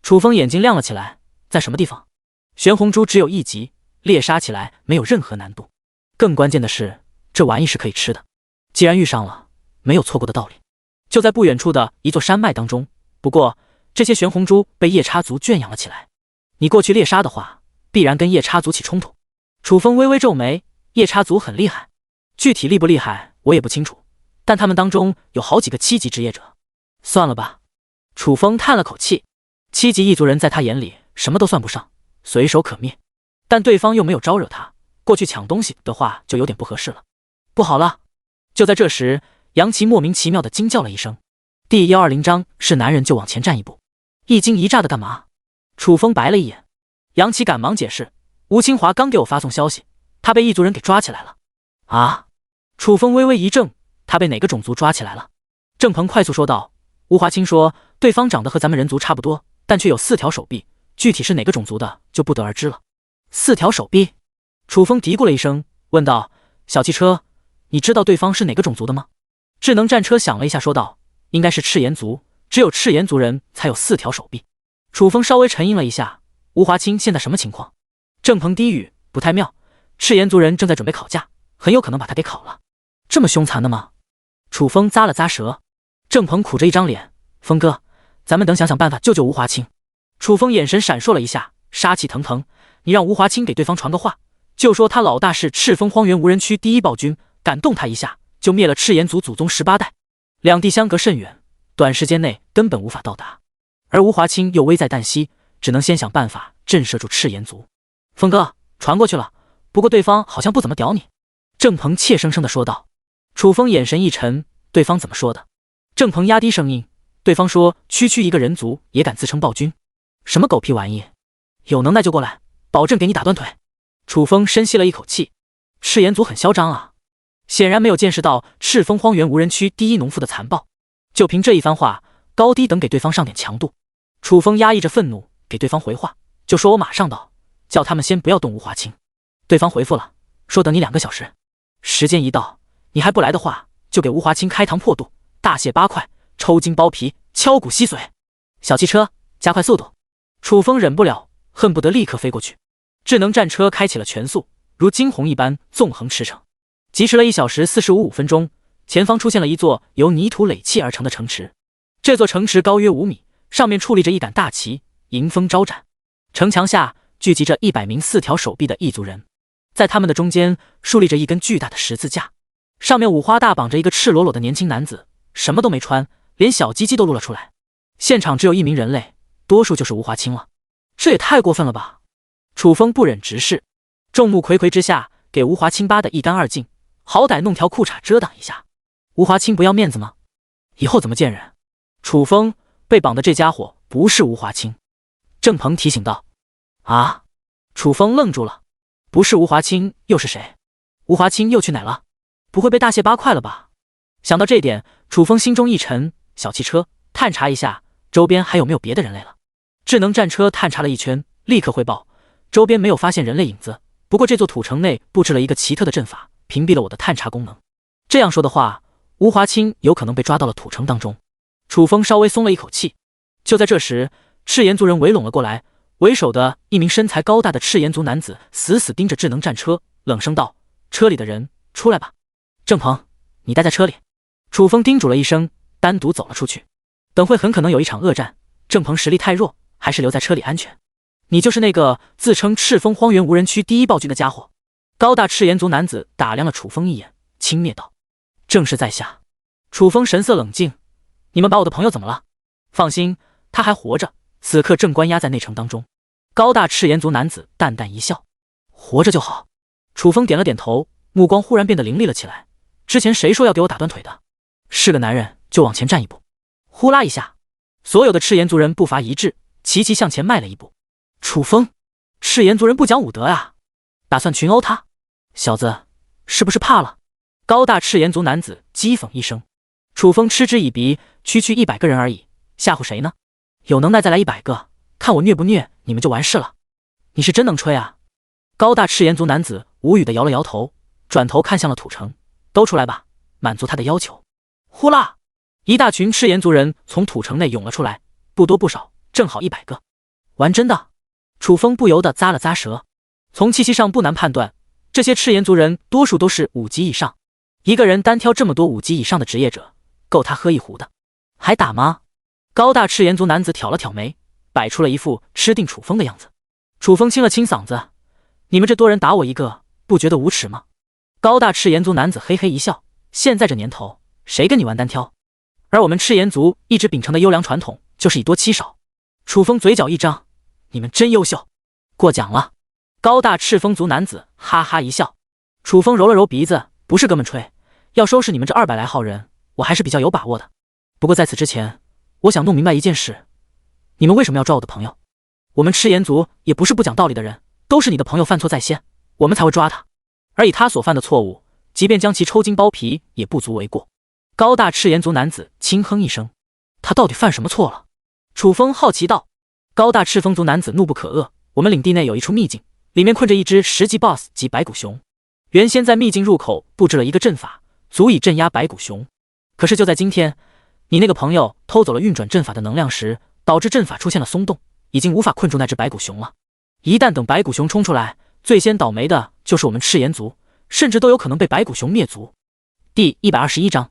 楚风眼睛亮了起来：“在什么地方？”“玄红猪只有1级，猎杀起来没有任何难度。更关键的是，这玩意是可以吃的。既然遇上了，没有错过的道理。”就在不远处的一座山脉当中，不过这些玄红猪被夜叉族圈养了起来。你过去猎杀的话，必然跟夜叉族起冲突。楚风微微皱眉：“夜叉族很厉害，具体厉不厉害我也不清楚，但他们当中有好几个7级职业者。算了吧。”楚风叹了口气，7级异族人在他眼里什么都算不上，随手可灭。但对方又没有招惹他，过去抢东西的话就有点不合适了。不好了！就在这时，杨琪莫名其妙的惊叫了一声。第120章是男人就往前站一步。一惊一乍的干嘛？楚风白了一眼。杨琪赶忙解释：“吴清华刚给我发送消息，他被异族人给抓起来了。”啊！楚风微微一怔，他被哪个种族抓起来了？郑鹏快速说道：“吴华清说，对方长得和咱们人族差不多，但却有4条手臂，具体是哪个种族的就不得而知了。”4条手臂？楚风嘀咕了一声，问道：“小汽车，你知道对方是哪个种族的吗？”智能战车想了一下，说道：“应该是赤炎族，只有赤炎族人才有4条手臂。”楚风稍微沉吟了一下：“吴华清现在什么情况？”郑鹏低语：“不太妙，赤炎族人正在准备烤架，很有可能把他给烤了。”这么凶残的吗？楚风咂了咂舌。郑鹏苦着一张脸：“峰哥，咱们等想想办法救救吴华清。楚风眼神闪烁了一下，杀气腾腾。你让吴华清给对方传个话，就说他老大是赤峰荒原无人区第一暴君，敢动他一下，就灭了赤炎族祖宗18代。两地相隔甚远，短时间内根本无法到达。而吴华清又危在旦夕，只能先想办法震慑住赤炎族。峰哥，传过去了，不过对方好像不怎么屌你。郑鹏怯生生地说道。楚风眼神一沉，对方怎么说的？郑鹏压低声音，对方说区区一个人族也敢自称暴君，什么狗屁玩意，有能耐就过来，保证给你打断腿。楚风深吸了一口气，赤炎族很嚣张啊，显然没有见识到赤峰荒原无人区第一农夫的残暴，就凭这一番话，高低等给对方上点强度。楚风压抑着愤怒给对方回话，就说我马上到，叫他们先不要动吴华清。对方回复了，说等你2个小时，时间一到，你还不来的话，就给吴华清开膛破肚，大卸八块，抽筋剥皮，敲骨吸髓。小汽车，加快速度。楚风忍不了，恨不得立刻飞过去。智能战车开启了全速，如惊鸿一般纵横驰骋。疾驰了1小时45分钟，前方出现了一座由泥土垒砌而成的城池。这座城池高约5米，上面矗立着一杆大旗，迎风招展。城墙下聚集着100名4条手臂的异族人，在他们的中间竖立着一根巨大的十字架，上面五花大绑着一个赤裸裸的年轻男子，什么都没穿，连小鸡鸡都露了出来。现场只有1名人类，多数就是吴华清了。这也太过分了吧！楚风不忍直视，众目睽睽之下给吴华清扒得一干二净，好歹弄条裤衩遮挡一下。吴华清不要面子吗？以后怎么见人？楚风，被绑的这家伙不是吴华清。郑鹏提醒道。啊！楚风愣住了，不是吴华清又是谁？吴华清又去哪了？不会被大卸八块了吧？想到这点，楚风心中一沉，小汽车探查一下周边还有没有别的人类了。智能战车探查了一圈，立刻汇报周边没有发现人类影子，不过这座土城内布置了一个奇特的阵法，屏蔽了我的探查功能。这样说的话，吴华清有可能被抓到了土城当中。楚风稍微松了一口气。就在这时，赤炎族人围拢了过来，为首的一名身材高大的赤炎族男子死死盯着智能战车，冷声道：车里的人出来吧。郑鹏，你待在车里。楚风叮嘱了一声，单独走了出去。等会很可能有一场恶战，郑鹏实力太弱，还是留在车里安全。你就是那个自称赤峰荒原无人区第一暴君的家伙。高大赤炎族男子打量了楚风一眼，轻蔑道：正是在下。楚风神色冷静，你们把我的朋友怎么了？放心，他还活着，此刻正关押在内城当中。高大赤炎族男子淡淡一笑，活着就好。楚风点了点头，目光忽然变得凌厉了起来。之前谁说要给我打断腿的？是个男人就往前站一步。呼啦一下，所有的赤炎族人步伐一致，齐齐向前迈了一步。楚风，赤炎族人不讲武德啊，打算群殴他？小子，是不是怕了？高大赤炎族男子讥讽一声。楚风嗤之以鼻，区区100个人而已，吓唬谁呢？有能耐再来100个，看我虐不虐你们就完事了。你是真能吹啊！高大赤炎族男子无语地摇了摇头，转头看向了土城，都出来吧，满足他的要求。呼啦，一大群赤炎族人从土城内涌了出来，不多不少，正好100个。玩真的？楚风不由得咂了咂舌，从气息上不难判断，这些赤炎族人多数都是5级以上，一个人单挑这么多5级以上的职业者，够他喝一壶的。还打吗？高大赤炎族男子挑了挑眉，摆出了一副吃定楚风的样子。楚风清了清嗓子，你们这多人打我一个，不觉得无耻吗？高大赤炎族男子嘿嘿一笑，现在这年头，谁跟你玩单挑？而我们赤炎族一直秉承的优良传统，就是以多欺少。楚风嘴角一张，你们真优秀，过奖了。高大赤风族男子哈哈一笑。楚风揉了揉鼻子，不是哥们吹，要收拾你们这200来号人，我还是比较有把握的。不过在此之前，我想弄明白一件事，你们为什么要抓我的朋友？我们赤炎族也不是不讲道理的人，都是你的朋友犯错在先，我们才会抓他。而以他所犯的错误，即便将其抽筋剥皮也不足为过。高大赤炎族男子轻哼一声，他到底犯什么错了？楚风好奇道。高大赤风族男子怒不可遏，我们领地内有一处秘境，里面困着一只10级 BOSS 级白骨熊，原先在秘境入口布置了一个阵法，足以镇压白骨熊。可是就在今天，你那个朋友偷走了运转阵法的能量时，导致阵法出现了松动，已经无法困住那只白骨熊了。一旦等白骨熊冲出来，最先倒霉的就是我们赤炎族，甚至都有可能被白骨熊灭族。第121章，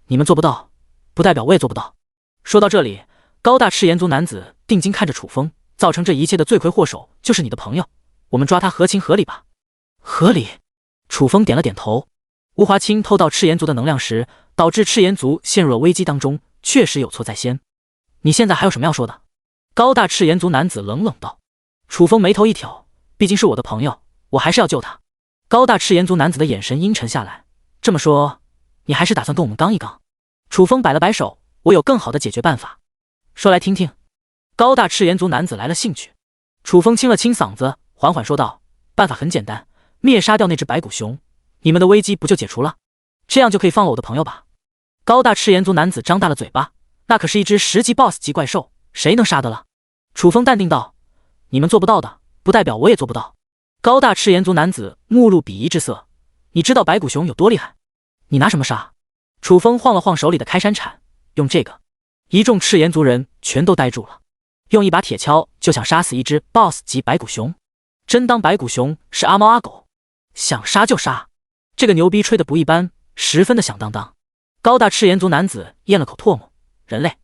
你们做不到，不代表我也做不到。说到这里，高大赤炎族男子定睛看着楚风，造成这一切的罪魁祸首就是你的朋友，我们抓他合情合理吧？合理。楚风点了点头。吴华清偷到赤炎族的能量时，导致赤炎族陷入了危机当中，确实有错在先。你现在还有什么要说的？高大赤炎族男子冷冷道。楚风眉头一挑，毕竟是我的朋友，我还是要救他。高大赤炎族男子的眼神阴沉下来，这么说，你还是打算跟我们刚一刚？楚风摆了摆手，我有更好的解决办法，说来听听。高大赤炎族男子来了兴趣。楚风清了清嗓子，缓缓说道，办法很简单，灭杀掉那只白骨熊，你们的危机不就解除了？这样就可以放了我的朋友吧？高大赤炎族男子张大了嘴巴，那可是一只10级 BOSS 级怪兽，谁能杀得了？楚风淡定道，你们做不到的，不代表我也做不到。高大赤炎族男子目露鄙夷之色，你知道白骨熊有多厉害？你拿什么杀？楚风晃了晃手里的开山铲，用这个。一众赤炎族人全都呆住了，用一把铁锹就想杀死一只 BOSS 级白骨熊，真当白骨熊是阿猫阿狗？想杀就杀，这个牛逼吹得不一般，十分的响当当。高大赤炎族男子咽了口唾沫，人类，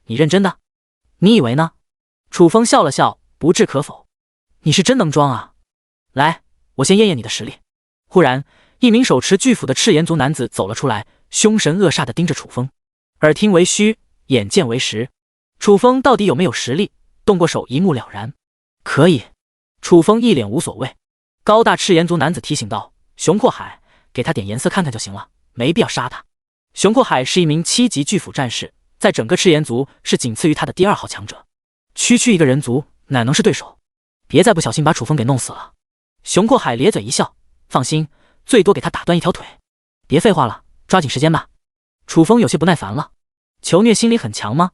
你认真的？你以为呢？楚风笑了笑，不置可否。你是真能装啊！来，我先验验你的实力。忽然，一名手持巨斧的赤炎族男子走了出来，凶神恶煞地盯着楚风。耳听为虚，眼见为实，楚风到底有没有实力，动过手一目了然。可以。楚风一脸无所谓。高大赤炎族男子提醒道，熊阔海，给他点颜色看看就行了，没必要杀他。熊阔海是一名7级巨斧战士，在整个赤炎族是仅次于他的第2号强者，区区一个人族哪能是对手？别再不小心把楚风给弄死了。熊阔海咧嘴一笑，放心，最多给他打断一条腿。别废话了，抓紧时间吧。楚风有些不耐烦了，求虐心理很强吗？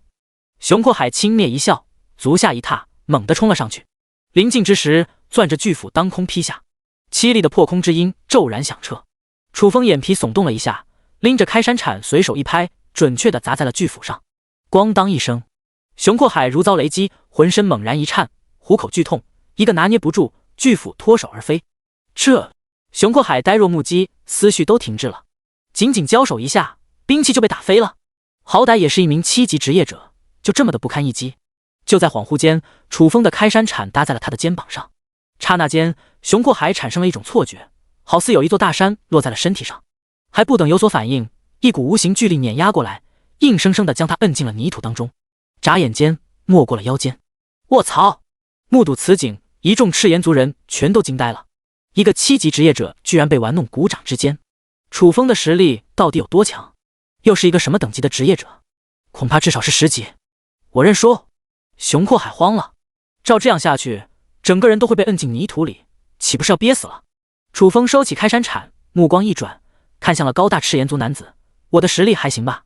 熊阔海轻蔑一笑，足下一踏，猛地冲了上去。临近之时，攥着巨斧当空劈下，凄厉的破空之音骤然响彻。楚风眼皮耸动了一下，拎着开山铲随手一拍，准确地砸在了巨斧上。咣当一声，熊阔海如遭雷击，浑身猛然一颤，虎口剧痛，一个拿捏不住，巨斧脱手而飞。熊阔海呆若木鸡，思绪都停滞了。仅仅交手一下，兵器就被打飞了，好歹也是一名7级职业者，就这么的不堪一击。就在恍惚间，楚风的开山铲搭在了他的肩膀上，刹那间，熊阔海产生了一种错觉，好似有一座大山落在了身体上，还不等有所反应，一股无形巨力碾压过来，硬生生地将他摁进了泥土当中，眨眼间没过了腰间。卧槽！目睹此景，一众赤炎族人全都惊呆了，一个7级职业者居然被玩弄股掌之间，楚风的实力到底有多强？又是一个什么等级的职业者？恐怕至少是10级。我认输。熊阔海慌了，照这样下去，整个人都会被摁进泥土里，岂不是要憋死了？楚风收起开山铲，目光一转，看向了高大赤炎族男子，我的实力还行吧？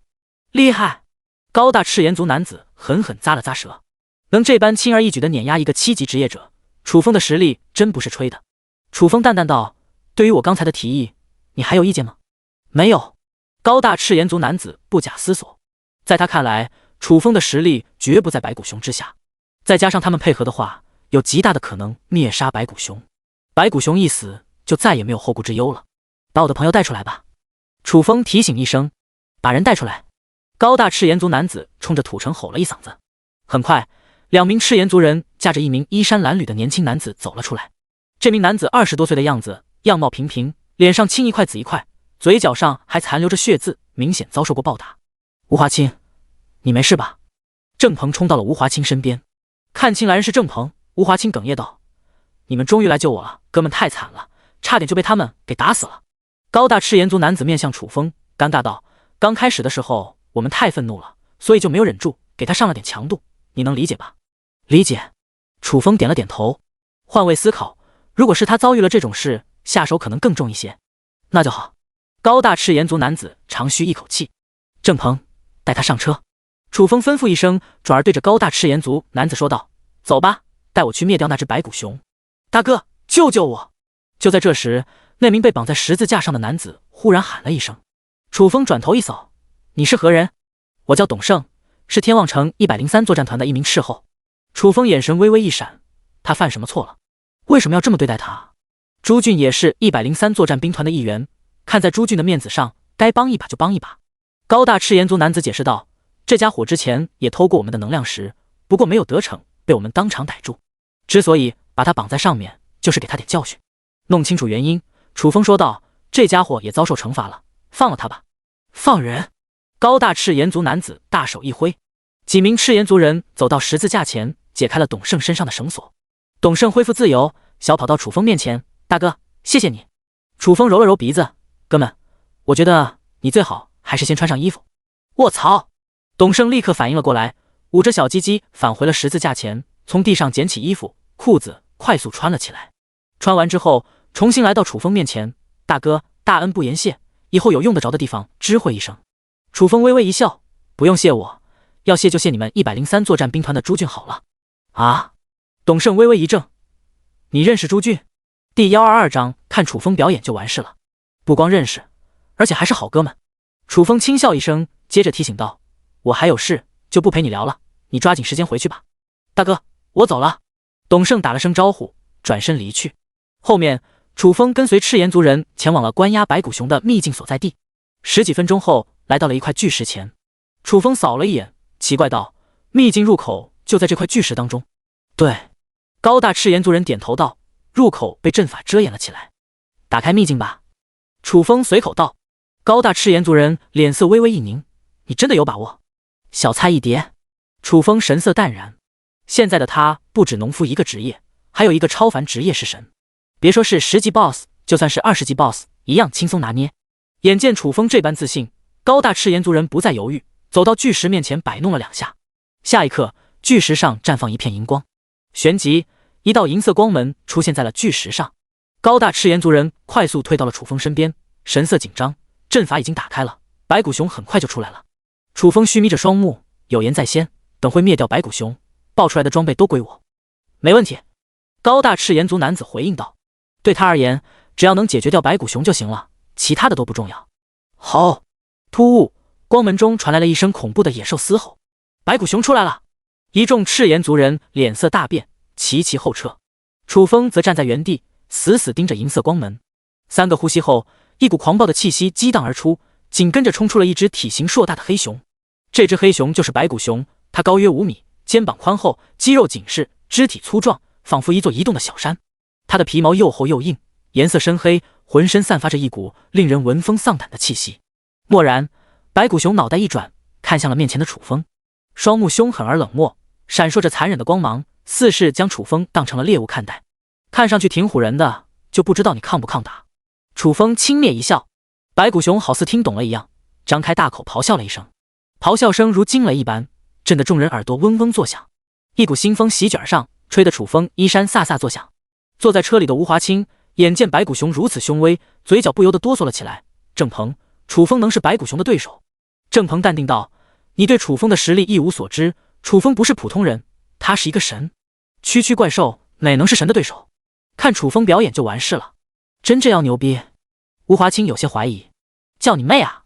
厉害！高大赤炎族男子狠狠咂了咂舌，能这般轻而易举地碾压一个7级职业者，楚风的实力真不是吹的。楚风淡淡道，对于我刚才的提议，你还有意见吗？没有。高大赤炎族男子不假思索，在他看来，楚风的实力绝不在白骨熊之下，再加上他们配合的话，有极大的可能灭杀白骨熊。白骨熊一死，就再也没有后顾之忧了。把我的朋友带出来吧。楚风提醒一声，把人带出来。高大赤炎族男子冲着土城吼了一嗓子。很快，2名赤炎族人驾着一名衣衫褴褛的年轻男子走了出来。这名男子20多岁的样子，样貌平平，脸上青一块紫一块，嘴角上还残留着血渍，明显遭受过暴打。吴华清，你没事吧？郑鹏冲到了吴华清身边，看清来人是郑鹏，吴华清哽咽道：“你们终于来救我了，哥们太惨了，差点就被他们给打死了。”高大赤炎族男子面向楚风，尴尬道：“刚开始的时候我们太愤怒了，所以就没有忍住，给他上了点强度，你能理解吧？”理解。楚风点了点头。换位思考，如果是他遭遇了这种事，下手可能更重一些。那就好。高大赤炎族男子长吁一口气。郑鹏，带他上车。楚风吩咐一声，转而对着高大赤炎族男子说道：“走吧，带我去灭掉那只白骨熊。”大哥，救救我！就在这时，那名被绑在十字架上的男子忽然喊了一声。楚风转头一扫：“你是何人？”“我叫董胜，是天望城103作战团的一名斥候。”楚风眼神微微一闪，他犯什么错了？为什么要这么对待他？朱俊也是103作战兵团的一员，看在朱俊的面子上，该帮一把就帮一把。高大赤炎族男子解释道：“这家伙之前也偷过我们的能量石，不过没有得逞，被我们当场逮住。之所以把他绑在上面，就是给他点教训。弄清楚原因，楚风说道：“这家伙也遭受惩罚了，放了他吧。”放人！高大赤炎族男子大手一挥，几名赤炎族人走到十字架前，解开了董胜身上的绳索。董胜恢复自由，小跑到楚风面前：“大哥，谢谢你。”楚风揉了揉鼻子：“哥们，我觉得你最好还是先穿上衣服。”卧槽！董胜立刻反应了过来，捂着小鸡鸡返回了十字架前，从地上捡起衣服、裤子，快速穿了起来。穿完之后，重新来到楚风面前：“大哥，大恩不言谢，以后有用得着的地方知会一声。”楚风微微一笑：“不用谢我，要谢就谢你们103作战兵团的朱俊好了。”啊！董胜微微一怔：“你认识朱俊？”第122章看楚风表演就完事了，不光认识，而且还是好哥们。楚风轻笑一声，接着提醒道：“我还有事，就不陪你聊了，你抓紧时间回去吧。”大哥，我走了。董胜打了声招呼，转身离去。后面，楚风跟随赤炎族人前往了关押白骨熊的秘境所在地。十几分钟后，来到了一块巨石前。楚风扫了一眼，奇怪道：“秘境入口就在这块巨石当中。”对，高大赤炎族人点头道：“入口被阵法遮掩了起来，打开秘境吧。”楚风随口道。高大赤炎族人脸色微微一凝：“你真的有把握？”小菜一碟。楚风神色淡然，现在的他不止农夫一个职业，还有一个超凡职业是神。别说是10级 BOSS， 就算是20级 BOSS， 一样轻松拿捏。眼见楚风这般自信，高大赤炎族人不再犹豫，走到巨石面前摆弄了2下。下一刻，巨石上绽放一片银光，旋即一道银色光门出现在了巨石上。高大赤炎族人快速退到了楚风身边，神色紧张。阵法已经打开了，白骨熊很快就出来了。楚风虚眯着双目，有言在先，等会灭掉白骨熊，爆出来的装备都归我。没问题。高大赤炎族男子回应道。对他而言，只要能解决掉白骨熊就行了，其他的都不重要。好！突兀，光门中传来了一声恐怖的野兽嘶吼。白骨熊出来了！一众赤炎族人脸色大变，齐齐后撤。楚风则站在原地，死死盯着银色光门。3个呼吸后，一股狂暴的气息激荡而出，紧跟着冲出了一只体型硕大的黑熊。这只黑熊就是白骨熊，它高约5米，肩膀宽厚，肌肉紧实，肢体粗壮，仿佛一座移动的小山。它的皮毛又厚又硬，颜色深黑，浑身散发着一股令人闻风丧胆的气息。蓦然，白骨熊脑袋一转，看向了面前的楚风，双目凶狠而冷漠，闪烁着残忍的光芒，似是将楚风当成了猎物看待。看上去挺唬人的，就不知道你抗不抗打。楚风轻蔑一笑，白骨熊好似听懂了一样，张开大口咆哮了一声，咆哮声如惊雷一般，震得众人耳朵嗡嗡作响。一股腥风席卷而上，吹得楚风衣衫飒飒作响。坐在车里的吴华清眼见白骨熊如此凶威，嘴角不由得哆嗦了起来。郑鹏，楚风能是白骨熊的对手？郑鹏淡定道：“你对楚风的实力一无所知，楚风不是普通人，他是一个神。区区怪兽哪能是神的对手？看楚风表演就完事了。真这样牛逼？”吴华清有些怀疑。叫你妹啊！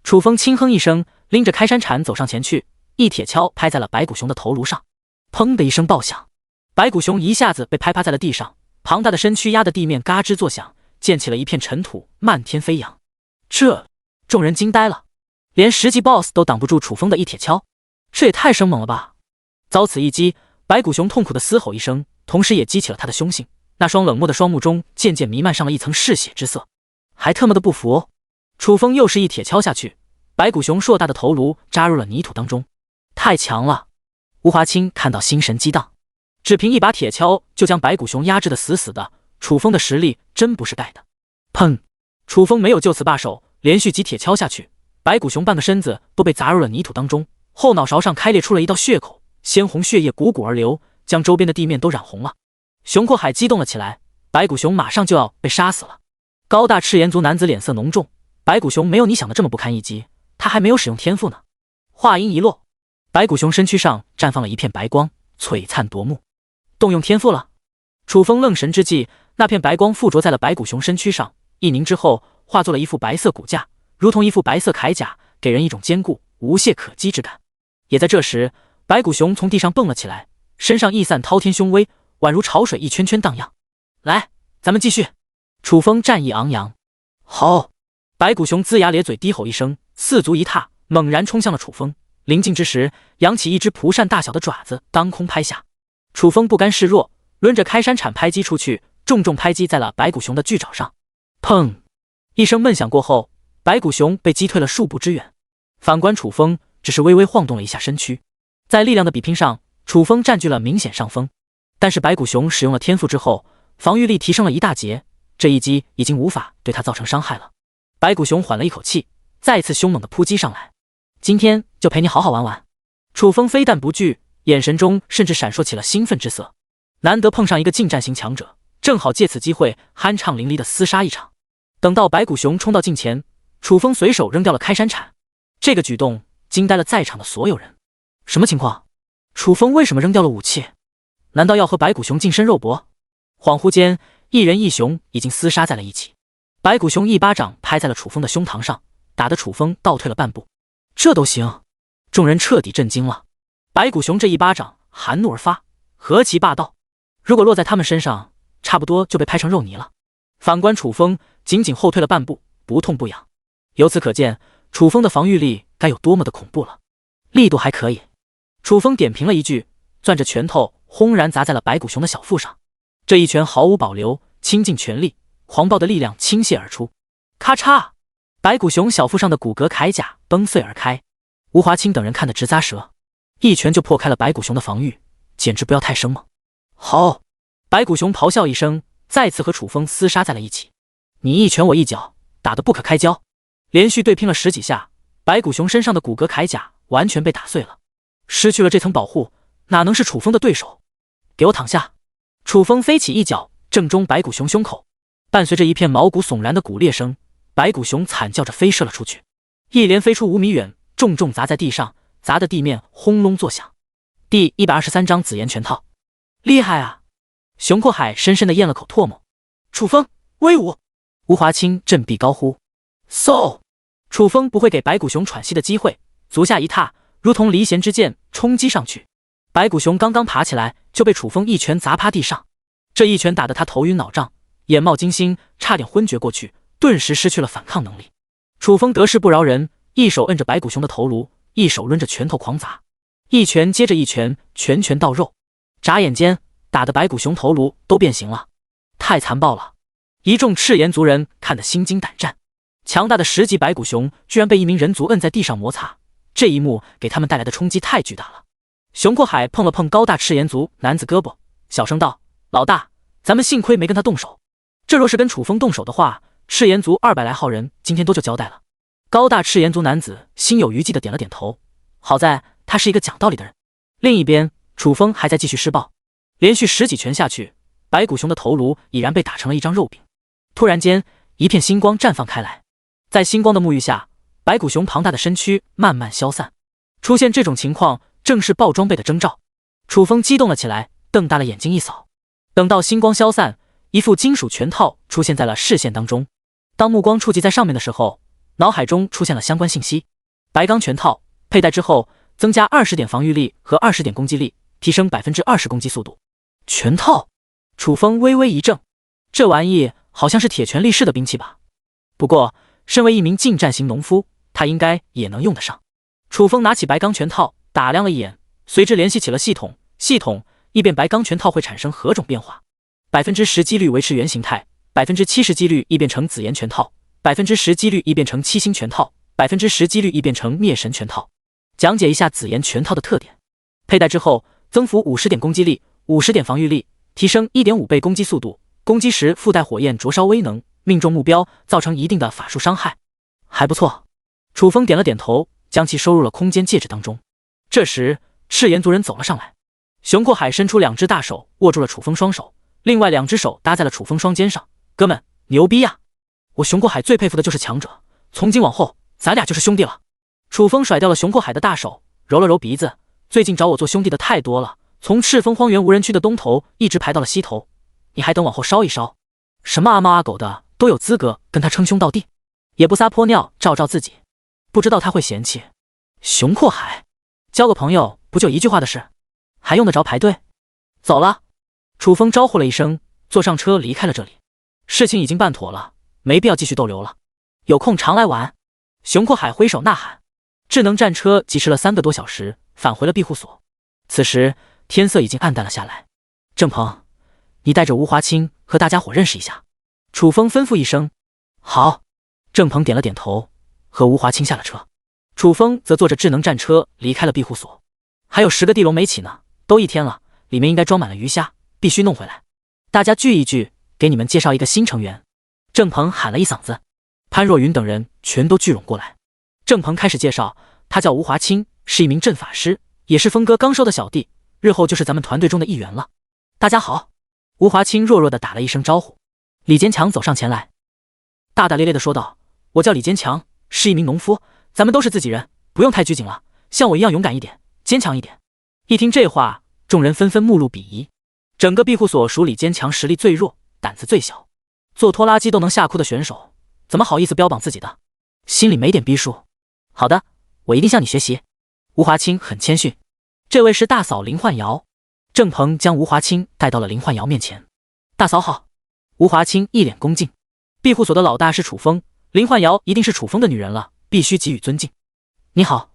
楚风轻哼一声，拎着开山铲走上前去，一铁锹拍在了白骨熊的头颅上。砰的一声爆响，白骨熊一下子被拍趴在了地上，庞大的身躯压得地面嘎吱作响，溅起了一片尘土，漫天飞扬。众人惊呆了，连10级 BOSS 都挡不住楚风的一铁锹，这也太生猛了吧！遭此一击，白骨熊痛苦的嘶吼一声，同时也激起了他的凶性，那双冷漠的双目中渐渐弥漫上了一层嗜血之色。还特么的不服！楚风又是一铁锹下去，白骨熊硕大的头颅扎入了泥土当中。太强了！吴华清看到心神激荡，只凭一把铁锹就将白骨熊压制得死死的，楚风的实力真不是盖的。砰！楚风没有就此罢手，连续几铁锹下去，白骨熊半个身子都被砸入了泥土当中，后脑勺上开裂出了一道血口，鲜红血液汩汩而流，将周边的地面都染红了。熊阔海激动了起来，白骨熊马上就要被杀死了。高大赤炎族男子脸色浓重，白骨熊没有你想的这么不堪一击，他还没有使用天赋呢。话音一落，白骨熊身躯上绽放了一片白光，璀璨夺目。动用天赋了！楚风愣神之际，那片白光附着在了白骨熊身躯上，一凝之后化作了一副白色骨架，如同一副白色铠甲，给人一种坚固无懈可击之感。也在这时，白骨熊从地上蹦了起来，身上溢散滔天凶威，宛如潮水一圈圈荡漾。来，咱们继续！楚风战意昂扬。好！白骨熊龇牙咧嘴低吼一声，四足一踏，猛然冲向了楚风，临近之时，扬起一只蒲扇大小的爪子，当空拍下。楚风不甘示弱，抡着开山铲拍击出去，重重拍击在了白骨熊的巨爪上。砰！一声闷响过后，白骨熊被击退了数步之远。反观楚风，只是微微晃动了一下身躯。在力量的比拼上，楚风占据了明显上风。但是白骨熊使用了天赋之后，防御力提升了一大截，这一击已经无法对他造成伤害了。白骨熊缓了一口气，再次凶猛地扑击上来。今天就陪你好好玩玩。楚风非但不惧，眼神中甚至闪烁起了兴奋之色。难得碰上一个近战型强者，正好借此机会酣畅淋漓地厮杀一场。等到白骨熊冲到近前，楚风随手扔掉了开山铲。这个举动惊呆了在场的所有人。什么情况？楚风为什么扔掉了武器？难道要和白骨熊近身肉搏？恍惚间，一人一熊已经厮杀在了一起。白骨熊一巴掌拍在了楚风的胸膛上，打得楚风倒退了半步。这都行？众人彻底震惊了。白骨熊这一巴掌含怒而发，何其霸道！如果落在他们身上，差不多就被拍成肉泥了。反观楚风，仅仅后退了半步，不痛不痒。由此可见，楚风的防御力该有多么的恐怖了。力度还可以。楚风点评了一句，攥着拳头轰然砸在了白骨熊的小腹上。这一拳毫无保留，倾尽全力，狂暴的力量倾泻而出。咔嚓！白骨熊小腹上的骨骼铠甲崩碎而开。吴华清等人看得直咂舌，一拳就破开了白骨熊的防御，简直不要太生猛。好！白骨熊咆哮一声，再次和楚风厮杀在了一起。你一拳我一脚，打得不可开交。连续对拼了10几下，白骨熊身上的骨骼铠甲完全被打碎了。失去了这层保护，哪能是楚风的对手？给我躺下！楚风飞起一脚，正中白骨熊胸口。伴随着一片毛骨悚然的骨裂声，白骨熊惨叫着飞射了出去，一连飞出5米远，重重砸在地上，砸得地面轰隆作响。第123章紫炎拳套。厉害啊！熊阔海深深地咽了口唾沫。楚风威武！吴华清振臂高呼。嗖！楚风不会给白骨熊喘息的机会，足下一踏，如同离弦之箭冲击上去。白骨熊刚刚爬起来，就被楚风一拳砸趴地上。这一拳打得他头晕脑胀，眼冒金星，差点昏厥过去，顿时失去了反抗能力。楚风得势不饶人，一手摁着白骨熊的头颅，一手抡着拳头狂砸，一拳接着一拳，拳拳到肉。眨眼间，打得白骨熊头颅都变形了，太残暴了！一众赤炎族人看得心惊胆战。强大的10级白骨熊居然被一名人族摁在地上摩擦，这一幕给他们带来的冲击太巨大了。熊阔海碰了碰高大赤炎族男子胳膊，小声道：“老大，咱们幸亏没跟他动手，这若是跟楚风动手的话，赤炎族200来号人今天都就交代了。”高大赤炎族男子心有余悸的点了点头，好在他是一个讲道理的人。另一边，楚风还在继续施暴，连续10几拳下去，白骨熊的头颅已然被打成了一张肉饼。突然间，一片星光绽放开来，在星光的沐浴下，白骨熊庞大的身躯慢慢消散。出现这种情况，正是爆装备的征兆。楚风激动了起来，瞪大了眼睛一扫。等到星光消散，一副金属拳套出现在了视线当中。当目光触及在上面的时候，脑海中出现了相关信息：白钢拳套佩戴之后，增加20点防御力和20点攻击力，提升20%攻击速度。拳套，楚风微微一怔，这玩意好像是铁拳力士的兵器吧？不过，身为一名近战型农夫，他应该也能用得上。楚风拿起白钢拳套，打量了一眼，随之联系起了系统。系统异变白钢拳套会产生何种变化？10%几率维持原形态，70%几率异变成紫炎拳套，10%几率异变成七星拳套，10%几率异变成灭神拳套。讲解一下紫炎拳套的特点：佩戴之后，增幅50点攻击力，50点防御力，提升1.5倍攻击速度，攻击时附带火焰灼烧威能，命中目标造成一定的法术伤害。还不错。楚风点了点头，将其收入了空间戒指当中。这时，赤炎族人走了上来。熊阔海伸出2只大手握住了楚风双手，另外2只手搭在了楚风双肩上。哥们，牛逼呀！我熊阔海最佩服的就是强者，从今往后咱俩就是兄弟了。楚风甩掉了熊阔海的大手，揉了揉鼻子，最近找我做兄弟的太多了，从赤峰荒原无人区的东头一直排到了西头，你还等往后烧一烧？什么阿猫阿狗的都有资格跟他称兄道弟，也不撒泼尿照照自己，不知道他会嫌弃。熊阔海，交个朋友不就一句话的事，还用得着排队？走了。楚风招呼了一声，坐上车离开了这里。事情已经办妥了，没必要继续逗留了，有空常来玩。熊阔海挥手呐喊。智能战车疾驰了3个多小时，返回了庇护所。此时天色已经暗淡了下来。郑鹏，你带着吴华清和大家伙认识一下。楚风吩咐一声。好。郑鹏点了点头，和吴华清下了车。楚风则坐着智能战车离开了庇护所。还有10个地笼没起呢，都1天了，里面应该装满了鱼虾，必须弄回来。大家聚一聚，给你们介绍一个新成员。郑鹏喊了一嗓子，潘若云等人全都聚拢过来。郑鹏开始介绍，他叫吴华清，是一名阵法师，也是峰哥刚收的小弟，日后就是咱们团队中的一员了。大家好。吴华清弱弱地打了一声招呼。李坚强走上前来，大大咧咧地说道：我叫李坚强，是一名农夫，咱们都是自己人，不用太拘谨了，像我一样勇敢一点，坚强一点。一听这话，众人纷纷目露鄙夷。整个庇护所属李坚强实力最弱，胆子最小，做拖拉机都能吓哭的选手，怎么好意思标榜自己的？心里没点逼数。好的，我一定向你学习。吴华清很谦逊。这位是大嫂林焕瑶。郑鹏将吴华清带到了林焕瑶面前。大嫂好。吴华清一脸恭敬。庇护所的老大是楚风，林焕瑶一定是楚风的女人了，必须给予尊敬。你好。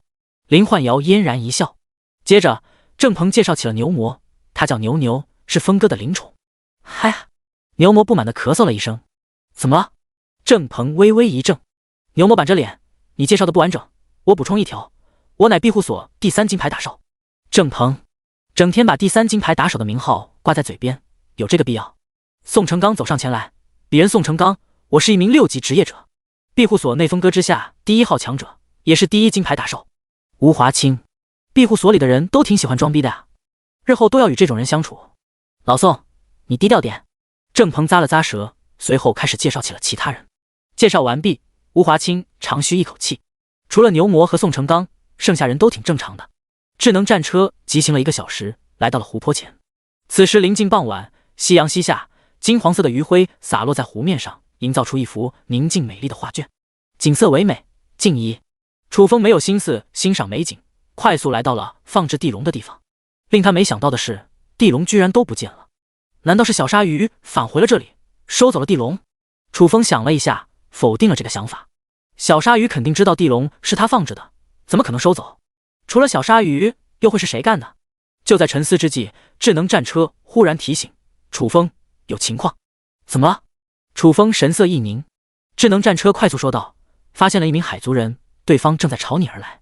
林焕瑶嫣然一笑。接着郑鹏介绍起了牛魔，他叫牛牛，是峰哥的灵宠。嗨。牛魔不满地咳嗽了一声。怎么了？郑鹏微微一怔。牛魔板着脸，你介绍的不完整，我补充一条，我乃庇护所第3金牌打手。郑鹏整天把第3金牌打手的名号挂在嘴边，有这个必要？宋成刚走上前来，鄙人宋成刚，我是一名6级职业者，庇护所内峰哥之下第1号强者，也是第1金牌打手。吴华清，庇护所里的人都挺喜欢装逼的呀，日后都要与这种人相处。老宋，你低调点。郑鹏咂了咂舌，随后开始介绍起了其他人。介绍完毕，吴华清长吁一口气，除了牛魔和宋成刚，剩下人都挺正常的。智能战车疾行了1个小时，来到了湖泊前。此时临近傍晚，夕阳西下，金黄色的余晖洒落在湖面上，营造出一幅宁静美丽的画卷，景色唯美静怡。楚风没有心思欣赏美景，快速来到了放置地笼的地方。令他没想到的是，地笼居然都不见了。难道是小鲨鱼返回了这里，收走了地笼？楚风想了一下，否定了这个想法。小鲨鱼肯定知道地笼是他放置的，怎么可能收走？除了小鲨鱼，又会是谁干的？就在沉思之际，智能战车忽然提醒楚风，有情况。怎么了？楚风神色一凝。智能战车快速说道，发现了一名海族人，对方正在朝你而来。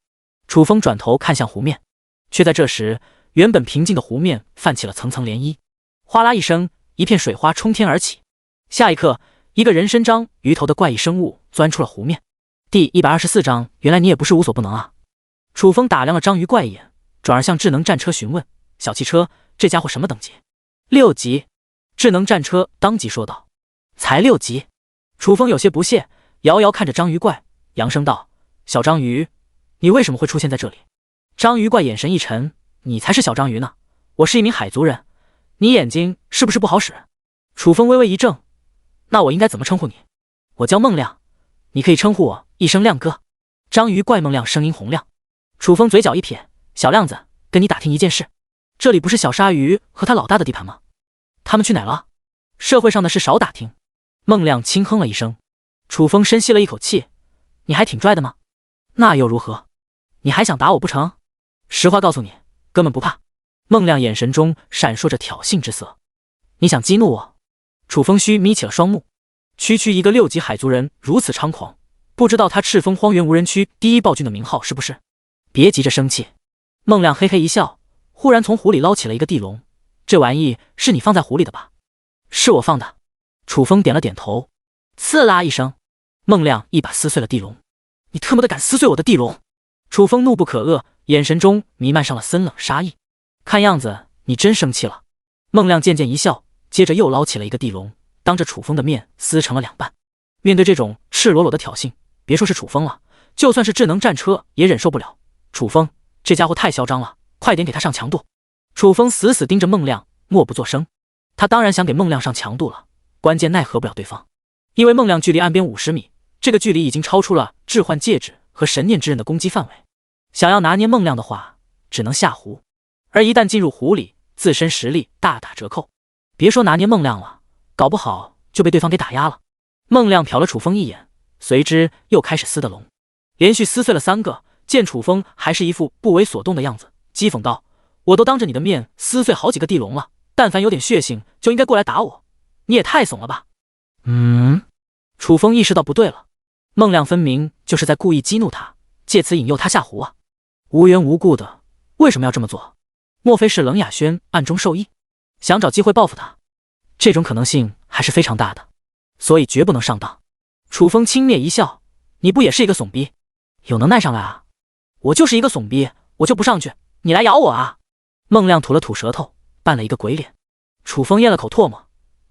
楚风转头看向湖面，却在这时，原本平静的湖面泛起了层层涟漪，哗啦一声，一片水花冲天而起。下一刻，一个人身章鱼头的怪异生物钻出了湖面。第124章，原来你也不是无所不能啊。楚风打量了章鱼怪一眼，转而向智能战车询问，小汽车，这家伙什么等级？6级。智能战车当即说道。才6级。楚风有些不屑，遥遥看着章鱼怪，扬声道，小章鱼，你为什么会出现在这里？章鱼怪眼神一沉，你才是小章鱼呢，我是一名海族人，你眼睛是不是不好使？楚风微微一怔，那我应该怎么称呼你？我叫孟亮，你可以称呼我一声亮哥。章鱼怪孟亮声音洪亮。楚风嘴角一撇，小亮子，跟你打听一件事，这里不是小鲨鱼和他老大的地盘吗？他们去哪了？社会上的事少打听。孟亮轻哼了一声。楚风深吸了一口气，你还挺拽的吗？那又如何？你还想打我不成？实话告诉你，根本不怕。孟亮眼神中闪烁着挑衅之色。你想激怒我？楚风虚眯起了双目。区区一个6级海族人如此猖狂，不知道他赤峰荒原无人区第1暴君的名号是不是？别急着生气。孟亮嘿嘿一笑，忽然从湖里捞起了一个地笼，这玩意是你放在湖里的吧？是我放的。楚风点了点头。刺啦一声，孟亮一把撕碎了地笼。你特么的敢撕碎我的地笼！楚风怒不可遏，眼神中弥漫上了森冷杀意。看样子你真生气了。孟亮渐渐一笑，接着又捞起了一个地笼，当着楚风的面撕成了2半。面对这种赤裸裸的挑衅，别说是楚风了，就算是智能战车也忍受不了。楚风，这家伙太嚣张了，快点给他上强度。楚风死死盯着孟亮，默不作声。他当然想给孟亮上强度了，关键奈何不了对方，因为孟亮距离岸边50米，这个距离已经超出了置换戒指和神念之刃的攻击范围。想要拿捏孟亮的话，只能下湖，而一旦进入湖里，自身实力大打折扣。别说拿捏孟亮了，搞不好就被对方给打压了。孟亮瞟了楚风一眼，随之又开始撕的笼，连续撕碎了3个，见楚风还是一副不为所动的样子，讥讽道：“我都当着你的面撕碎好几个地笼了，但凡有点血性就应该过来打我，你也太怂了吧！”楚风意识到不对了，孟亮分明就是在故意激怒他，借此引诱他下湖啊！无缘无故的，为什么要这么做？莫非是冷雅轩暗中授意，想找机会报复他？这种可能性还是非常大的，所以绝不能上当。楚风轻蔑一笑：“你不也是一个怂逼？有能耐上来啊！我就是一个怂逼，我就不上去，你来咬我啊！”孟亮吐了吐舌头，扮了一个鬼脸。楚风咽了口唾沫：“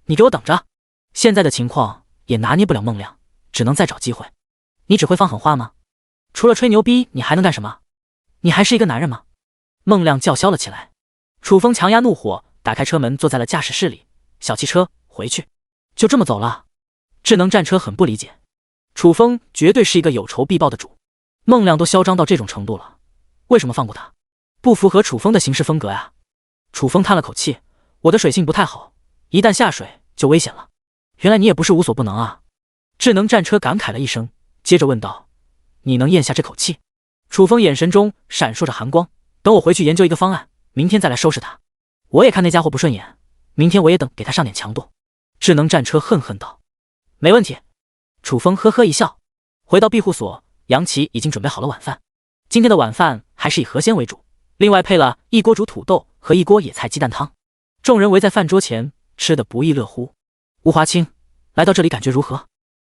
你给我等着！”现在的情况也拿捏不了孟亮，只能再找机会。你只会放狠话吗？除了吹牛逼，你还能干什么？你还是一个男人吗？孟亮叫嚣了起来。楚风强压怒火，打开车门，坐在了驾驶室里。小汽车，回去。就这么走了？智能战车很不理解。楚风绝对是一个有仇必报的主，孟亮都嚣张到这种程度了，为什么放过他？不符合楚风的行事风格呀。楚风叹了口气：“我的水性不太好，一旦下水就危险了。原来你也不是无所不能啊。”智能战车感慨了一声，接着问道：“你能咽下这口气？”楚风眼神中闪烁着寒光：“等我回去研究一个方案，明天再来收拾他。我也看那家伙不顺眼，明天我也等给他上点强度。”智能战车恨恨道：“没问题。”楚风呵呵一笑。回到庇护所，杨琪已经准备好了晚饭。今天的晚饭还是以河鲜为主，另外配了一锅煮土豆和一锅野菜鸡蛋汤。众人围在饭桌前，吃得不亦乐乎。吴华清，来到这里感觉如何？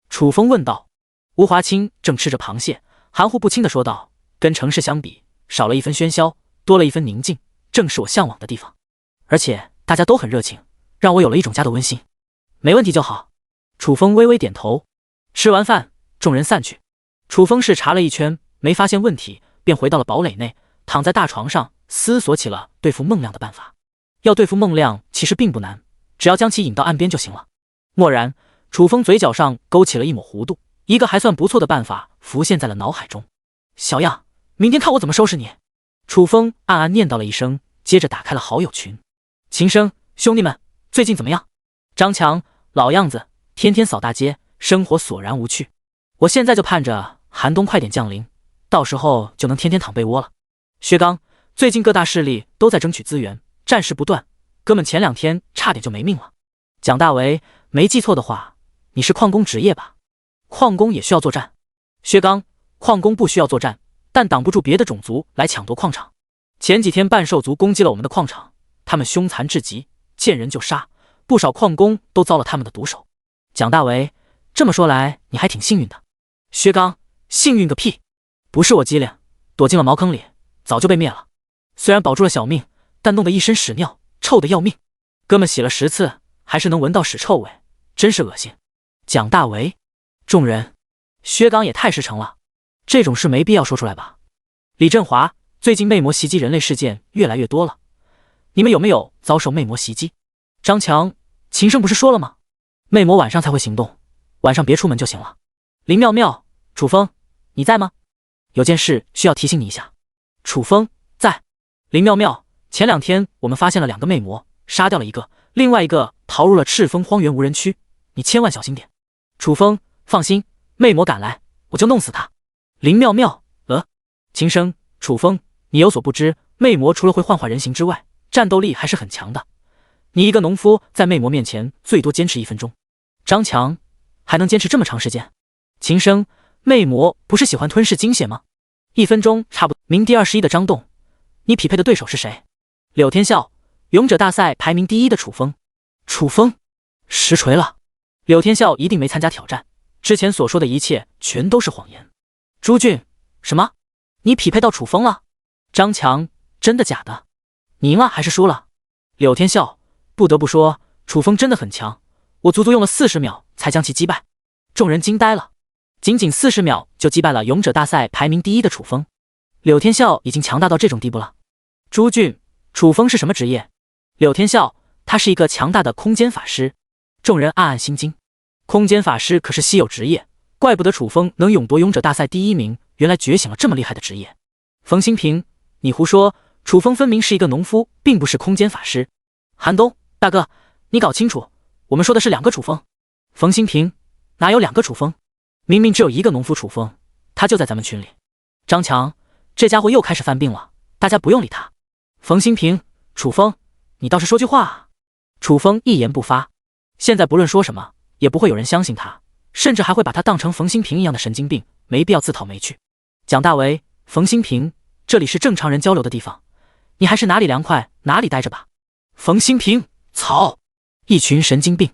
楚风问道。吴华清正吃着螃蟹，含糊不清地说道：“跟城市相比，少了一分喧嚣，多了一分宁静，正是我向往的地方。而且大家都很热情，让我有了一种家的温馨。没问题就好。”楚风微微点头。吃完饭，众人散去。楚风视察了一圈，没发现问题，便回到了堡垒内，躺在大床上思索起了对付孟亮的办法。要对付孟亮其实并不难，只要将其引到岸边就行了。蓦然，楚风嘴角上勾起了一抹弧度，一个还算不错的办法浮现在了脑海中。小样，明天看我怎么收拾你！楚风暗暗念叨了一声，接着打开了好友群。秦生，兄弟们，最近怎么样？张强，老样子，天天扫大街，生活索然无趣。我现在就盼着寒冬快点降临，到时候就能天天躺被窝了。薛刚，最近各大势力都在争取资源，战事不断，哥们前2天差点就没命了。蒋大为，没记错的话，你是矿工职业吧？矿工也需要作战。薛刚，矿工不需要作战，但挡不住别的种族来抢夺矿场。前几天半兽族攻击了我们的矿场，他们凶残至极，见人就杀，不少矿工都遭了他们的毒手。蒋大为，这么说来你还挺幸运的。薛刚，幸运个屁！不是我机灵，躲进了茅坑里，早就被灭了。虽然保住了小命，但弄得一身屎尿，臭得要命。哥们洗了10次，还是能闻到屎臭味，真是恶心。蒋大为，众人，薛刚也太实诚了，这种事没必要说出来吧。李振华，最近魅魔袭击人类事件越来越多了，你们有没有遭受魅魔袭击？张强，秦胜不是说了吗？魅魔晚上才会行动，晚上别出门就行了。林妙妙，楚风，你在吗？有件事需要提醒你一下。楚风，在。林妙妙，前2天我们发现了2个魅魔，杀掉了一个，另外一个逃入了赤峰荒原无人区，你千万小心点。楚风，放心，魅魔赶来我就弄死他。林妙妙，秦生，楚风，你有所不知，魅魔除了会幻化人形之外，战斗力还是很强的。你一个农夫在魅魔面前最多坚持1分钟。张强，还能坚持这么长时间？秦生，魅魔不是喜欢吞噬精血吗？1分钟差不多。名第21的张栋，你匹配的对手是谁？柳天笑，勇者大赛排名第1的楚风。楚风，实锤了。柳天笑一定没参加挑战，之前所说的一切全都是谎言。朱俊，什么？你匹配到楚风了？张强，真的假的？你赢了还是输了？柳天笑，不得不说，楚风真的很强，我足足用了40秒才将其击败。众人惊呆了，仅仅40秒就击败了勇者大赛排名第1的楚风。柳天笑已经强大到这种地步了。朱俊，楚风是什么职业？柳天笑，他是一个强大的空间法师。众人暗暗心惊，空间法师可是稀有职业，怪不得楚风能勇夺勇者大赛第1名，原来觉醒了这么厉害的职业。冯新平，你胡说，楚风分明是一个农夫，并不是空间法师。韩东，大哥，你搞清楚，我们说的是2个楚风。冯新平，哪有2个楚风？明明只有1个农夫楚风，他就在咱们群里。张强，这家伙又开始犯病了，大家不用理他。冯新平，楚风，你倒是说句话啊！楚风一言不发。现在不论说什么，也不会有人相信他，甚至还会把他当成冯新平一样的神经病，没必要自讨没趣。蒋大为，冯新平，这里是正常人交流的地方，你还是哪里凉快哪里待着吧。冯新平，操！一群神经病。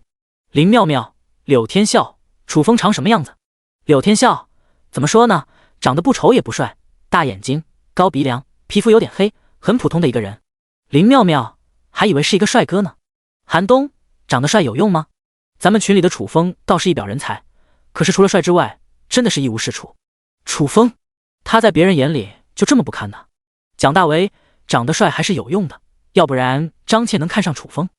林妙妙，柳天笑，楚风长什么样子？柳天笑，怎么说呢？长得不丑也不帅，大眼睛，高鼻梁，皮肤有点黑，很普通的一个人。林妙妙，还以为是一个帅哥呢。韩东，长得帅有用吗？咱们群里的楚风倒是一表人才，可是除了帅之外，真的是一无是处。楚风，他在别人眼里就这么不堪的？蒋大为，长得帅还是有用的，要不然张倩能看上楚风？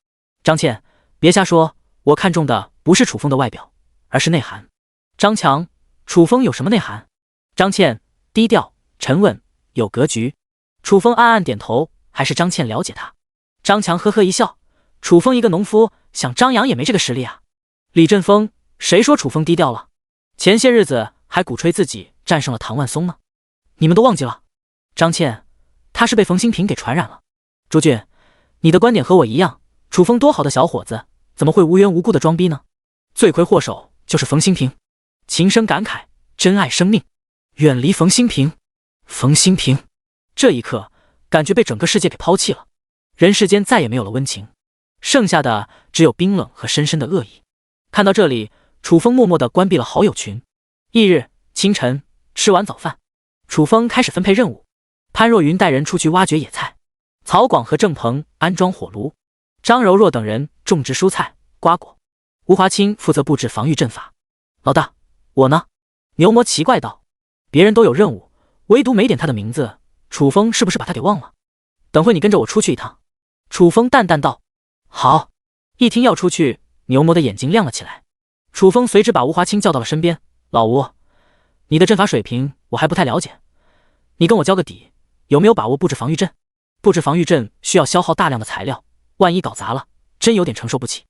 张倩，别瞎说，我看中的不是楚风的外表，而是内涵。张强，楚风有什么内涵？张倩，低调沉稳有格局。楚风暗暗点头，还是张倩了解他。张强呵呵一笑，楚风一个农夫，想张扬也没这个实力啊。李振峰，谁说楚风低调了？前些日子还鼓吹自己战胜了唐万松呢，你们都忘记了？张倩，他是被冯新平给传染了。朱俊，你的观点和我一样，楚风多好的小伙子，怎么会无缘无故的装逼呢？罪魁祸首就是冯新平。秦声感慨，珍爱生命，远离冯新平。冯新平，这一刻感觉被整个世界给抛弃了，人世间再也没有了温情，剩下的只有冰冷和深深的恶意。看到这里，楚风默默地关闭了好友群。翌日清晨，吃完早饭，楚风开始分配任务。潘若云带人出去挖掘野菜，曹广和郑鹏安装火炉，张柔若等人种植蔬菜瓜果，吴华清负责布置防御阵法。老大，我呢？牛魔奇怪道，别人都有任务，唯独没点他的名字，楚风是不是把他给忘了？等会你跟着我出去一趟。楚风淡淡道。好。一听要出去，牛魔的眼睛亮了起来。楚风随之把吴华清叫到了身边。老吴，你的阵法水平我还不太了解，你跟我交个底，有没有把握布置防御阵？布置防御阵需要消耗大量的材料，万一搞砸了，真有点承受不起。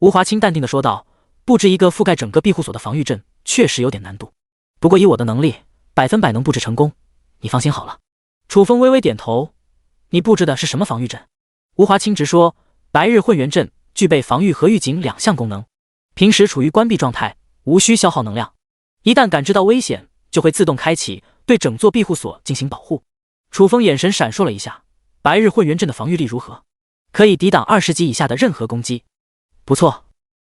吴华清淡定地说道，布置一个覆盖整个庇护所的防御阵确实有点难度，不过以我的能力100%能布置成功，你放心好了。楚风微微点头，你布置的是什么防御阵？吴华清直说，白日混元阵具备防御和预警2项功能，平时处于关闭状态，无需消耗能量，一旦感知到危险就会自动开启，对整座庇护所进行保护。楚风眼神闪烁了一下，白日混元阵的防御力如何？可以抵挡20级以下的任何攻击。不错。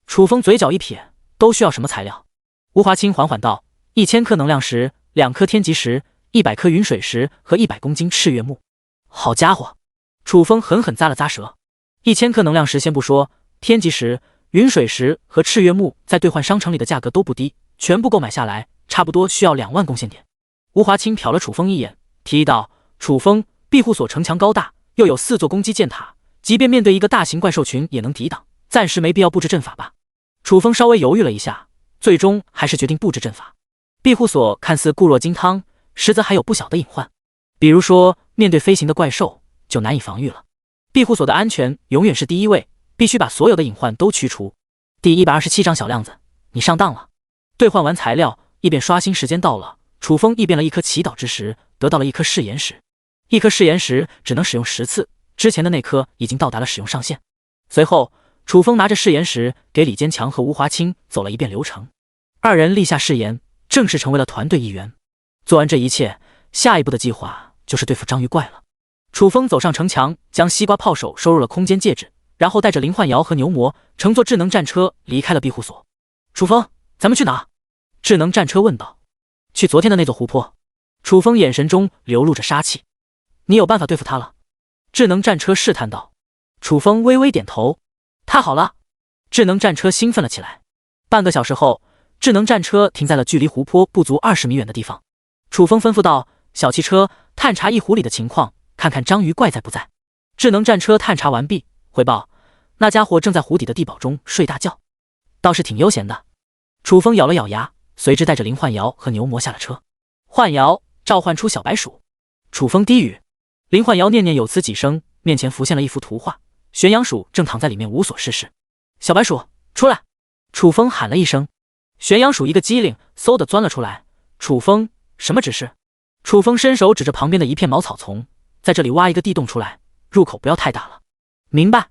楚风嘴角一撇，都需要什么材料？吴华清缓缓道，1000颗能量石，2颗天极石，100颗云水石和100公斤赤月木。好家伙！楚风狠狠咂了咂舌。1000颗能量石先不说，天极石、云水石和赤月木在兑换商城里的价格都不低，全部购买下来差不多需要2万贡献点。吴华清瞟了楚风一眼，提议道，楚风，庇护所城墙高大，又有4座攻击箭塔，即便面对一个大型怪兽群也能抵挡，暂时没必要布置阵法吧。楚风稍微犹豫了一下，最终还是决定布置阵法。庇护所看似固若金汤，实则还有不小的隐患，比如说面对飞行的怪兽就难以防御了。庇护所的安全永远是第一位，必须把所有的隐患都驱除。第127章小亮子，你上当了。兑换完材料，一边刷新时间到了，楚风一变了一颗祈祷之石，得到了1颗誓言石。1颗誓言石只能使用10次，之前的那颗已经到达了使用上限。随后楚风拿着誓言石给李坚强和吴华清走了一遍流程，2人立下誓言，正式成为了团队一员。做完这一切，下一步的计划就是对付章鱼怪了。楚风走上城墙，将西瓜炮手收入了空间戒指，然后带着林幻瑶和牛魔乘坐智能战车离开了庇护所。楚风，咱们去哪？智能战车问道。去昨天的那座湖泊。楚风眼神中流露着杀气。你有办法对付他了？智能战车试探道。楚风微微点头。太好了！智能战车兴奋了起来。半个小时后，智能战车停在了距离湖泊不足20米远的地方。楚风吩咐道，小汽车探查一湖里的情况，看看章鱼怪在不在。智能战车探查完毕，汇报，那家伙正在湖底的地堡中睡大觉，倒是挺悠闲的。楚风咬了咬牙，随之带着林幻瑶和牛魔下了车。幻瑶，召唤出小白鼠。楚风低语。林幻瑶念念有词几声，面前浮现了一幅图画，玄阳鼠正躺在里面无所事事。小白鼠，出来！楚风喊了一声。玄阳鼠一个机灵，嗖地钻了出来。楚风，什么指示？楚风伸手指着旁边的一片茅草丛，在这里挖一个地洞出来，入口不要太大了。明白。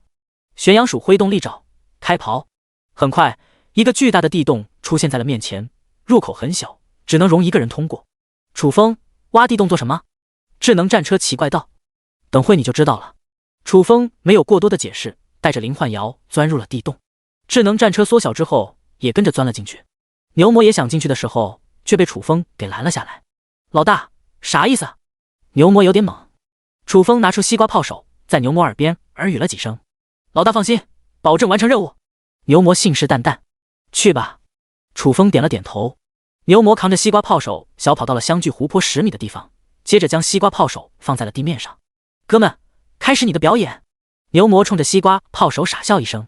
玄阳鼠挥动利爪，开刨。很快，一个巨大的地洞出现在了面前，入口很小，只能容一个人通过。楚风，挖地洞做什么？智能战车奇怪道。等会你就知道了。楚风没有过多的解释，带着林幻瑶钻入了地洞。智能战车缩小之后，也跟着钻了进去。牛魔也想进去的时候，却被楚风给拦了下来。老大，啥意思？牛魔有点懵。楚风拿出西瓜炮手，在牛魔耳边耳语了几声。老大放心，保证完成任务。牛魔信誓旦旦。去吧。楚风点了点头。牛魔扛着西瓜炮手小跑到了相距湖泊10米的地方，接着将西瓜炮手放在了地面上。哥们，开始你的表演。牛魔冲着西瓜炮手傻笑一声。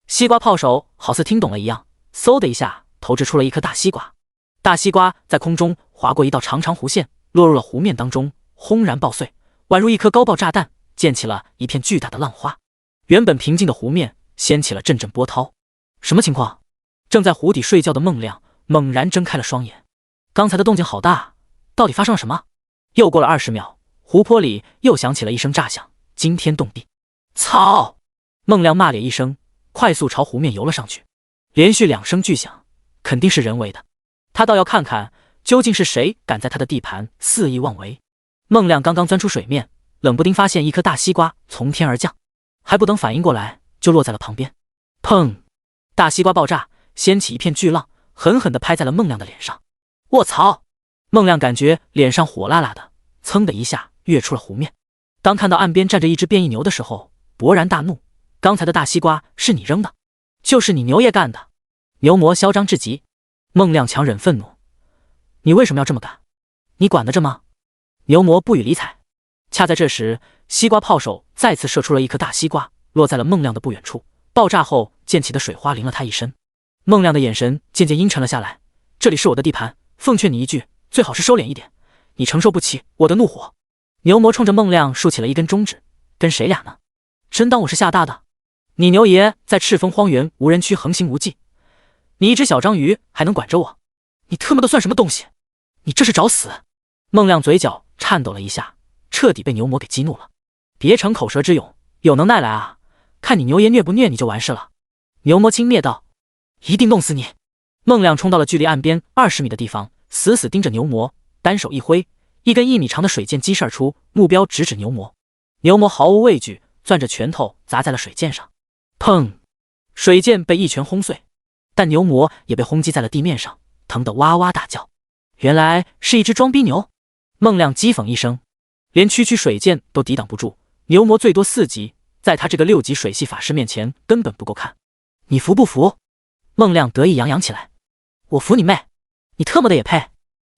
西瓜炮手好似听懂了一样，嗖的一下投掷出了一颗大西瓜。大西瓜在空中划过一道长长弧线，落入了湖面当中，轰然爆碎，宛如一颗高爆炸弹，溅起了一片巨大的浪花。原本平静的湖面掀起了阵阵波涛。什么情况？正在湖底睡觉的孟亮猛然睁开了双眼。刚才的动静好大，到底发生了什么？又过了20秒，湖泊里又响起了一声炸响，惊天动地。操！孟亮骂咧一声，快速朝湖面游了上去。连续2声巨响，肯定是人为的。他倒要看看究竟是谁敢在他的地盘肆意妄为。孟亮刚刚钻出水面，冷不丁发现一颗大西瓜从天而降，还不等反应过来，就落在了旁边。砰！大西瓜爆炸，掀起一片巨浪，狠狠地拍在了孟亮的脸上。卧槽！孟亮感觉脸上火辣辣的，噌的一下跃出了湖面。当看到岸边站着一只变异牛的时候，勃然大怒。刚才的大西瓜是你扔的？就是你牛爷干的！牛魔嚣张至极。孟亮强忍愤怒，你为什么要这么干？你管得着吗？牛魔不予理睬。恰在这时，西瓜炮手再次射出了一颗大西瓜，落在了孟亮的不远处。爆炸后溅起的水花淋了他一身。孟亮的眼神渐渐阴沉了下来。这里是我的地盘，奉劝你一句，最好是收敛一点，你承受不起我的怒火。牛魔冲着孟亮竖起了一根中指，跟谁俩呢？真当我是吓大的？你牛爷在赤峰荒原无人区横行无忌，你一只小章鱼还能管着我？你特么的算什么东西？你这是找死！孟亮嘴角颤抖了一下，彻底被牛魔给激怒了。别逞口舌之勇，有能耐来啊！看你牛爷虐不虐你就完事了。牛魔轻蔑道：一定弄死你！孟亮冲到了距离岸边20米的地方，死死盯着牛魔，单手一挥，一根1米长的水箭激射而出，目标直指牛魔。牛魔毫无畏惧，攥着拳头砸在了水箭上。砰！水箭被一拳轰碎，但牛魔也被轰击在了地面上，疼得哇哇大叫。原来是一只装逼牛！孟亮讥讽一声，连区区水箭都抵挡不住，牛魔最多4级，在他这个6级水系法师面前根本不够看。你服不服？孟亮得意洋洋起来。我服你妹！你特么的也配！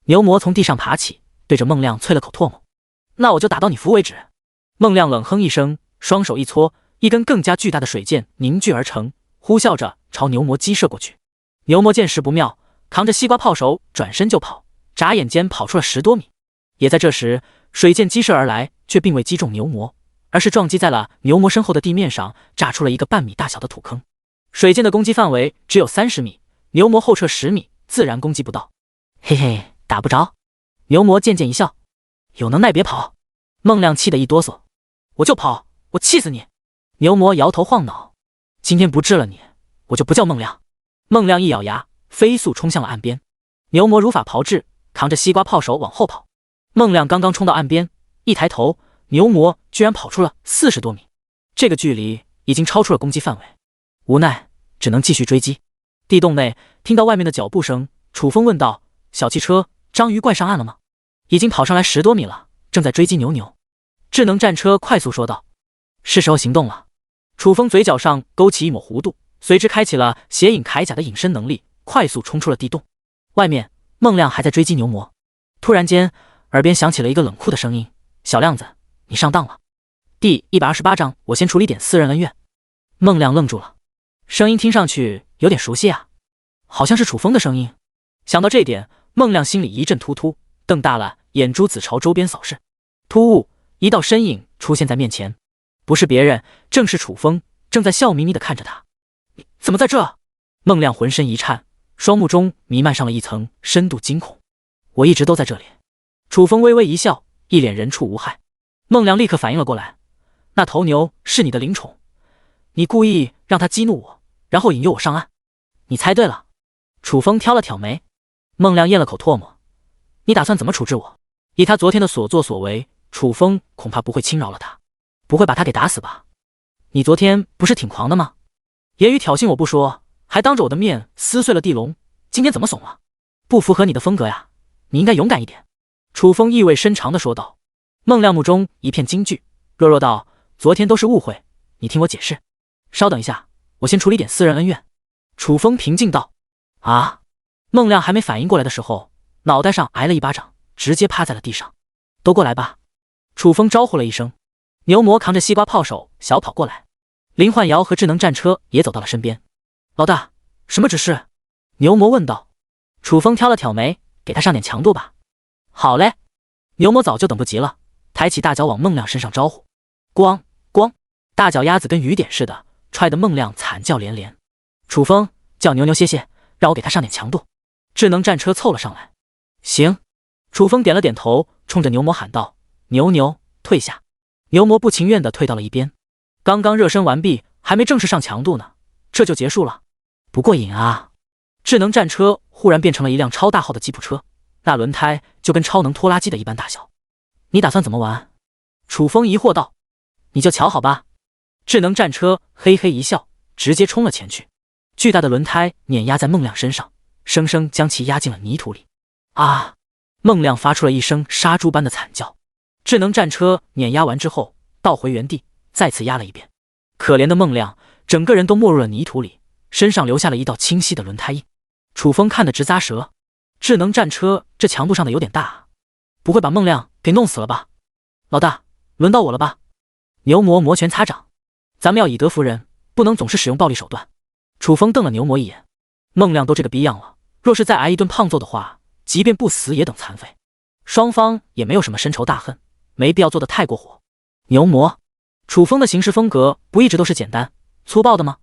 牛魔从地上爬起，对着孟亮啐了口唾沫。那我就打到你服为止。孟亮冷哼一声，双手一搓，一根更加巨大的水箭凝聚而成，呼啸着朝牛魔击射过去。牛魔见势不妙，扛着西瓜炮手转身就跑，眨眼间跑出了10多米。也在这时，水箭击射而来，却并未击中牛魔，而是撞击在了牛魔身后的地面上，炸出了一个半米大小的土坑。水箭的攻击范围只有30米，牛魔后撤10米，自然攻击不到。嘿嘿，打不着。牛魔渐渐一笑，有能耐别跑。孟亮气得一哆嗦，我就跑，我气死你！牛魔摇头晃脑，今天不治了你，我就不叫孟亮。孟亮一咬牙，飞速冲向了岸边。牛魔如法炮制，扛着西瓜炮手往后跑。孟亮刚刚冲到岸边，一抬头，牛魔居然跑出了40多米，这个距离已经超出了攻击范围。无奈只能继续追击。地洞内听到外面的脚步声，楚风问道：小汽车章鱼怪上岸了吗？已经跑上来10多米了，正在追击牛牛。智能战车快速说道：是时候行动了。楚风嘴角上勾起一抹弧度，随之开启了邪影铠甲的隐身能力，快速冲出了地洞。外面孟亮还在追击牛魔。突然间耳边响起了一个冷酷的声音：小亮子，你上当了。第128章，我先处理点私人恩怨。孟亮愣住了，声音听上去有点熟悉啊，好像是楚风的声音。想到这点，孟亮心里一阵突突，瞪大了眼珠子朝周边扫视。突兀，一道身影出现在面前，不是别人，正是楚风，正在笑眯眯地看着他。你怎么在这？孟亮浑身一颤，双目中弥漫上了一层深度惊恐。我一直都在这里。楚风微微一笑，一脸人畜无害。孟亮立刻反应了过来，那头牛是你的灵宠，你故意让他激怒我，然后引诱我上岸。你猜对了。楚风挑了挑眉。孟亮咽了口唾沫，你打算怎么处置我？以他昨天的所作所为，楚风恐怕不会轻饶了他，不会把他给打死吧？你昨天不是挺狂的吗？言语挑衅我不说，还当着我的面撕碎了地笼，今天怎么怂了？不符合你的风格呀，你应该勇敢一点。楚风意味深长地说道。孟亮目中一片惊惧，弱弱道：昨天都是误会，你听我解释。稍等一下，我先处理点私人恩怨。楚风平静道。啊！孟亮还没反应过来的时候，脑袋上挨了一巴掌，直接趴在了地上。都过来吧。楚风招呼了一声，牛魔扛着西瓜炮手小跑过来，林焕瑶和智能战车也走到了身边。老大，什么指示？牛魔问道。楚风挑了挑眉，给他上点强度吧。好嘞。牛魔早就等不及了，抬起大脚往孟亮身上招呼。咣咣，大脚丫子跟雨点似的，踹得孟亮惨叫连连。楚风，叫牛牛歇歇，让我给他上点强度。智能战车凑了上来。行。楚风点了点头，冲着牛魔喊道：牛牛，退下。牛魔不情愿地退到了一边。刚刚热身完毕，还没正式上强度呢，这就结束了，不过瘾啊。智能战车忽然变成了一辆超大号的吉普车，那轮胎就跟超能拖拉机的一般大小。你打算怎么玩？楚风疑惑道。你就瞧好吧。智能战车嘿嘿一笑，直接冲了前去。巨大的轮胎碾压在孟亮身上，生生将其压进了泥土里。啊！孟亮发出了一声杀猪般的惨叫。智能战车碾压完之后，倒回原地，再次压了一遍。可怜的孟亮，整个人都没入了泥土里，身上留下了一道清晰的轮胎印。楚风看得直咂舌，智能战车这强度上的有点大啊，不会把孟亮给弄死了吧？老大，轮到我了吧？牛魔摩拳擦掌，咱们要以德服人，不能总是使用暴力手段。楚风瞪了牛魔一眼，孟亮都这个逼样了，若是再挨一顿胖揍的话，即便不死也等残废。双方也没有什么深仇大恨，没必要做得太过火。牛魔，楚风的行事风格不一直都是简单粗暴的吗？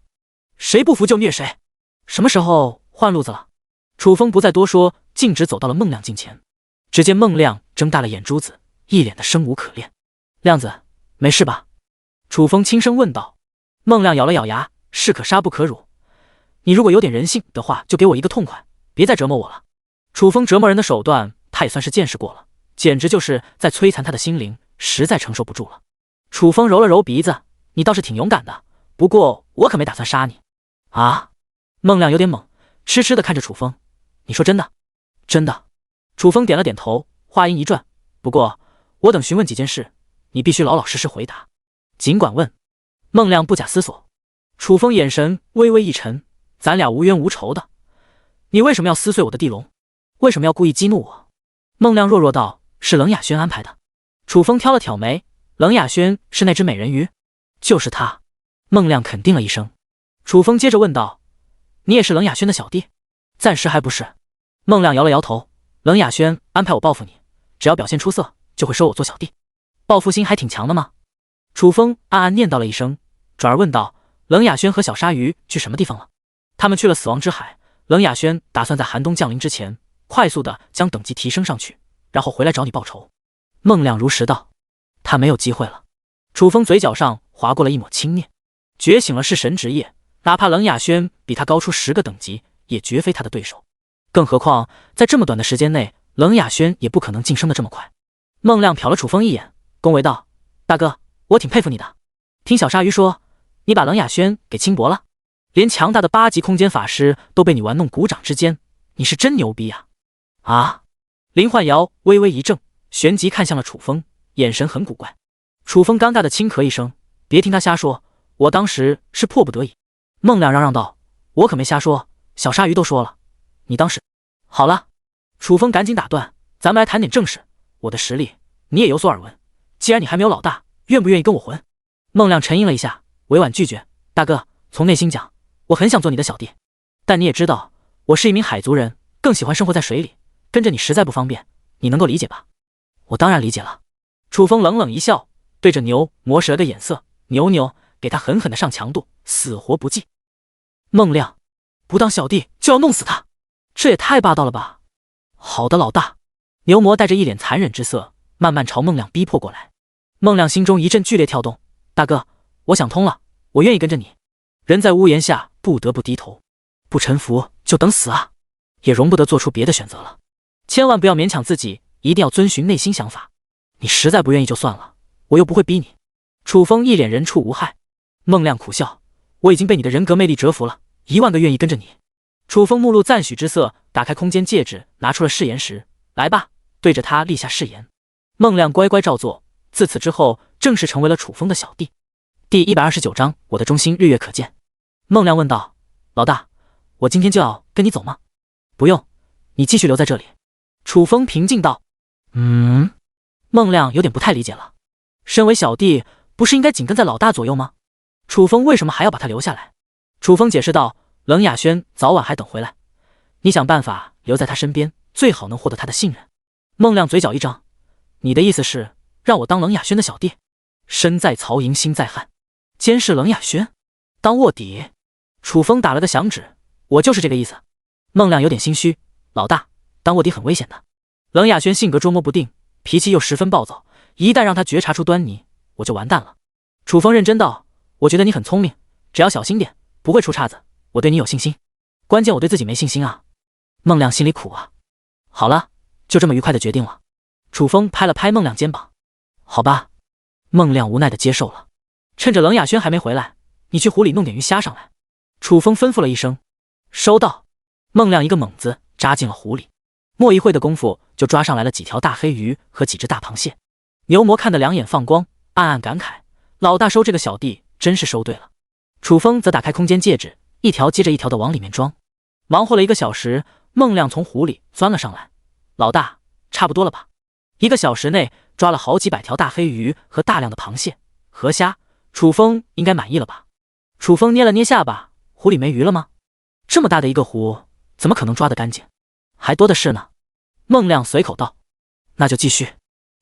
谁不服就虐谁，什么时候换路子了？楚风不再多说，径直走到了孟亮近前。只见孟亮睁大了眼珠子，一脸的生无可恋。亮子，没事吧？楚风轻声问道。孟亮咬了咬牙，士可杀不可辱，你如果有点人性的话，就给我一个痛快，别再折磨我了。楚风折磨人的手段他也算是见识过了，简直就是在摧残他的心灵，实在承受不住了。楚风揉了揉鼻子，你倒是挺勇敢的，不过我可没打算杀你。啊！孟亮有点懵，痴痴地看着楚风。你说真的？真的。楚风点了点头，话音一转，不过我等询问几件事，你必须老老实实回答。尽管问。孟亮不假思索。楚风眼神微微一沉，咱俩无冤无仇的，你为什么要撕碎我的地笼？为什么要故意激怒我？孟亮弱弱道：是冷雅轩安排的。楚风挑了挑眉，冷雅轩是那只美人鱼？就是他。孟亮肯定了一声。楚风接着问道：你也是冷雅轩的小弟？暂时还不是。孟亮摇了摇头，冷雅轩安排我报复你，只要表现出色，就会收我做小弟。报复心还挺强的吗？楚风暗暗念叨了一声，转而问道：冷雅轩和小鲨鱼去什么地方了？他们去了死亡之海，冷雅轩打算在寒冬降临之前，快速的将等级提升上去，然后回来找你报仇。孟亮如实道。他没有机会了。楚风嘴角上划过了一抹轻蔑，觉醒了弑神职业，哪怕冷雅轩比他高出10个等级，也绝非他的对手。更何况在这么短的时间内，冷雅轩也不可能晋升的这么快。孟亮瞟了楚风一眼，恭维道：大哥，我挺佩服你的。听小鲨鱼说，你把冷雅轩给轻薄了，连强大的8级空间法师都被你玩弄股掌之间，你是真牛逼呀！啊！林焕瑶微微一怔，旋即看向了楚风，眼神很古怪。楚风尴尬的轻咳一声，别听他瞎说，我当时是迫不得已。孟亮嚷嚷道：我可没瞎说，小鲨鱼都说了，你当时……好了。楚风赶紧打断，咱们来谈点正事，我的实力你也有所耳闻，既然你还没有老大，愿不愿意跟我混？孟亮沉吟了一下，委婉拒绝：大哥，从内心讲，我很想做你的小弟，但你也知道，我是一名海族人，更喜欢生活在水里，跟着你实在不方便，你能够理解吧？我当然理解了。楚风冷冷一笑，对着牛魔蛇的眼色，牛牛，给他狠狠的上强度，死活不济。孟亮，不当小弟就要弄死他，这也太霸道了吧！好的，老大。牛魔带着一脸残忍之色，慢慢朝孟亮逼迫过来。孟亮心中一阵剧烈跳动，大哥，我想通了，我愿意跟着你。人在屋檐下，不得不低头，不臣服就等死啊！也容不得做出别的选择了。千万不要勉强自己，一定要遵循内心想法。你实在不愿意就算了，我又不会逼你。楚风一脸人畜无害。孟亮苦笑，我已经被你的人格魅力折服了，10000个愿意跟着你。楚风目露赞许之色，打开空间戒指，拿出了誓言石，来吧，对着他立下誓言。孟亮乖乖照做，自此之后正式成为了楚风的小弟。第129章，我的忠心日月可见。孟亮问道：老大，我今天就要跟你走吗？不用，你继续留在这里。楚风平静道。孟亮有点不太理解了，身为小弟，不是应该紧跟在老大左右吗？楚风为什么还要把他留下来？楚风解释道：冷雅轩早晚还等回来，你想办法留在他身边，最好能获得他的信任。孟亮嘴角一张，你的意思是让我当冷雅轩的小弟？身在曹营心在汉，监视冷雅轩，当卧底？楚风打了个响指，我就是这个意思。孟亮有点心虚，老大，当卧底很危险的。冷雅轩性格捉摸不定，脾气又十分暴躁，一旦让他觉察出端倪，我就完蛋了。楚风认真道：我觉得你很聪明，只要小心点，不会出岔子，我对你有信心。关键我对自己没信心啊。孟亮心里苦啊。好了，就这么愉快的决定了。楚风拍了拍孟亮肩膀。好吧。孟亮无奈的接受了。趁着冷雅轩还没回来，你去湖里弄点鱼虾上来。楚风吩咐了一声。收到。孟亮一个猛子扎进了湖里，莫一会的功夫就抓上来了几条大黑鱼和几只大螃蟹。牛魔看得两眼放光，暗暗感慨，老大收这个小弟真是收对了。楚风则打开空间戒指，一条接着一条的往里面装。忙活了1个小时，孟亮从湖里钻了上来。老大，差不多了吧？1个小时内抓了好几百条大黑鱼和大量的螃蟹、河虾，楚风应该满意了吧？楚风捏了捏下巴，湖里没鱼了吗？这么大的一个湖，怎么可能抓得干净？还多的是呢。孟亮随口道。那就继续。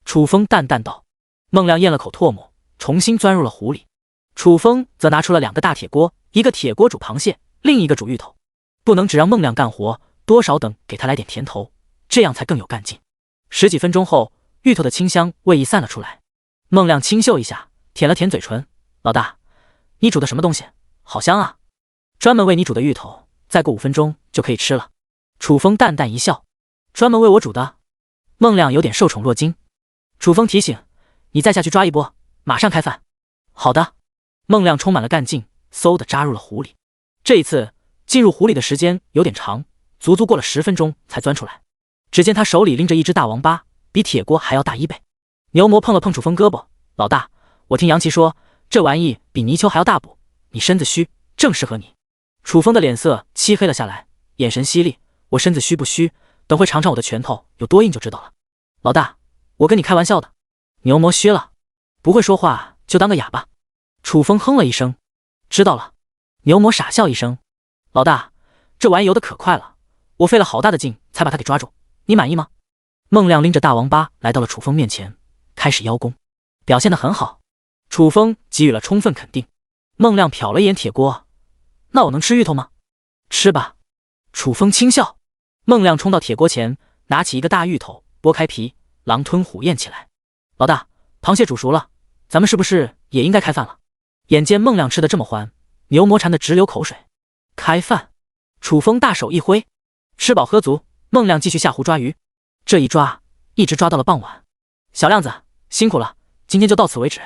楚风淡淡道。孟亮咽了口唾沫，重新钻入了湖里。楚风则拿出了2个大铁锅，一个铁锅煮螃蟹，另一个煮芋头。不能只让孟亮干活，多少等给他来点甜头，这样才更有干劲。10几分钟后，芋头的清香味溢散了出来。孟亮轻嗅一下，舔了舔嘴唇。老大，你煮的什么东西？好香啊。专门为你煮的芋头，再过5分钟就可以吃了。楚风淡淡一笑。专门为我煮的？孟亮有点受宠若惊。楚风提醒，你再下去抓一波，马上开饭。好的。孟亮充满了干劲，嗖的扎入了湖里。这一次进入湖里的时间有点长，足足过了10分钟才钻出来。只见他手里拎着一只大王八，比铁锅还要大1倍。牛魔碰了碰楚风胳膊，老大，我听杨琪说这玩意比泥鳅还要大补，你身子虚，正适合你。楚风的脸色漆黑了下来，眼神犀利，我身子虚不虚，等会尝尝我的拳头有多硬就知道了。老大，我跟你开玩笑的。牛魔虚了，不会说话就当个哑巴。楚风哼了一声，知道了。牛魔傻笑一声，老大，这玩意游得可快了，我费了好大的劲才把它给抓住，你满意吗？孟亮拎着大王八来到了楚风面前，开始邀功，表现得很好。楚风给予了充分肯定。孟亮瞟了一眼铁锅，那我能吃芋头吗？吃吧。楚风轻笑。孟亮冲到铁锅前，拿起一个大芋头，剥开皮，狼吞虎咽起来。老大，螃蟹煮熟了，咱们是不是也应该开饭了？眼见孟亮吃得这么欢，牛魔馋得直流口水。开饭。楚风大手一挥。吃饱喝足，孟亮继续下湖抓鱼。这一抓一直抓到了傍晚。小亮子辛苦了，今天就到此为止。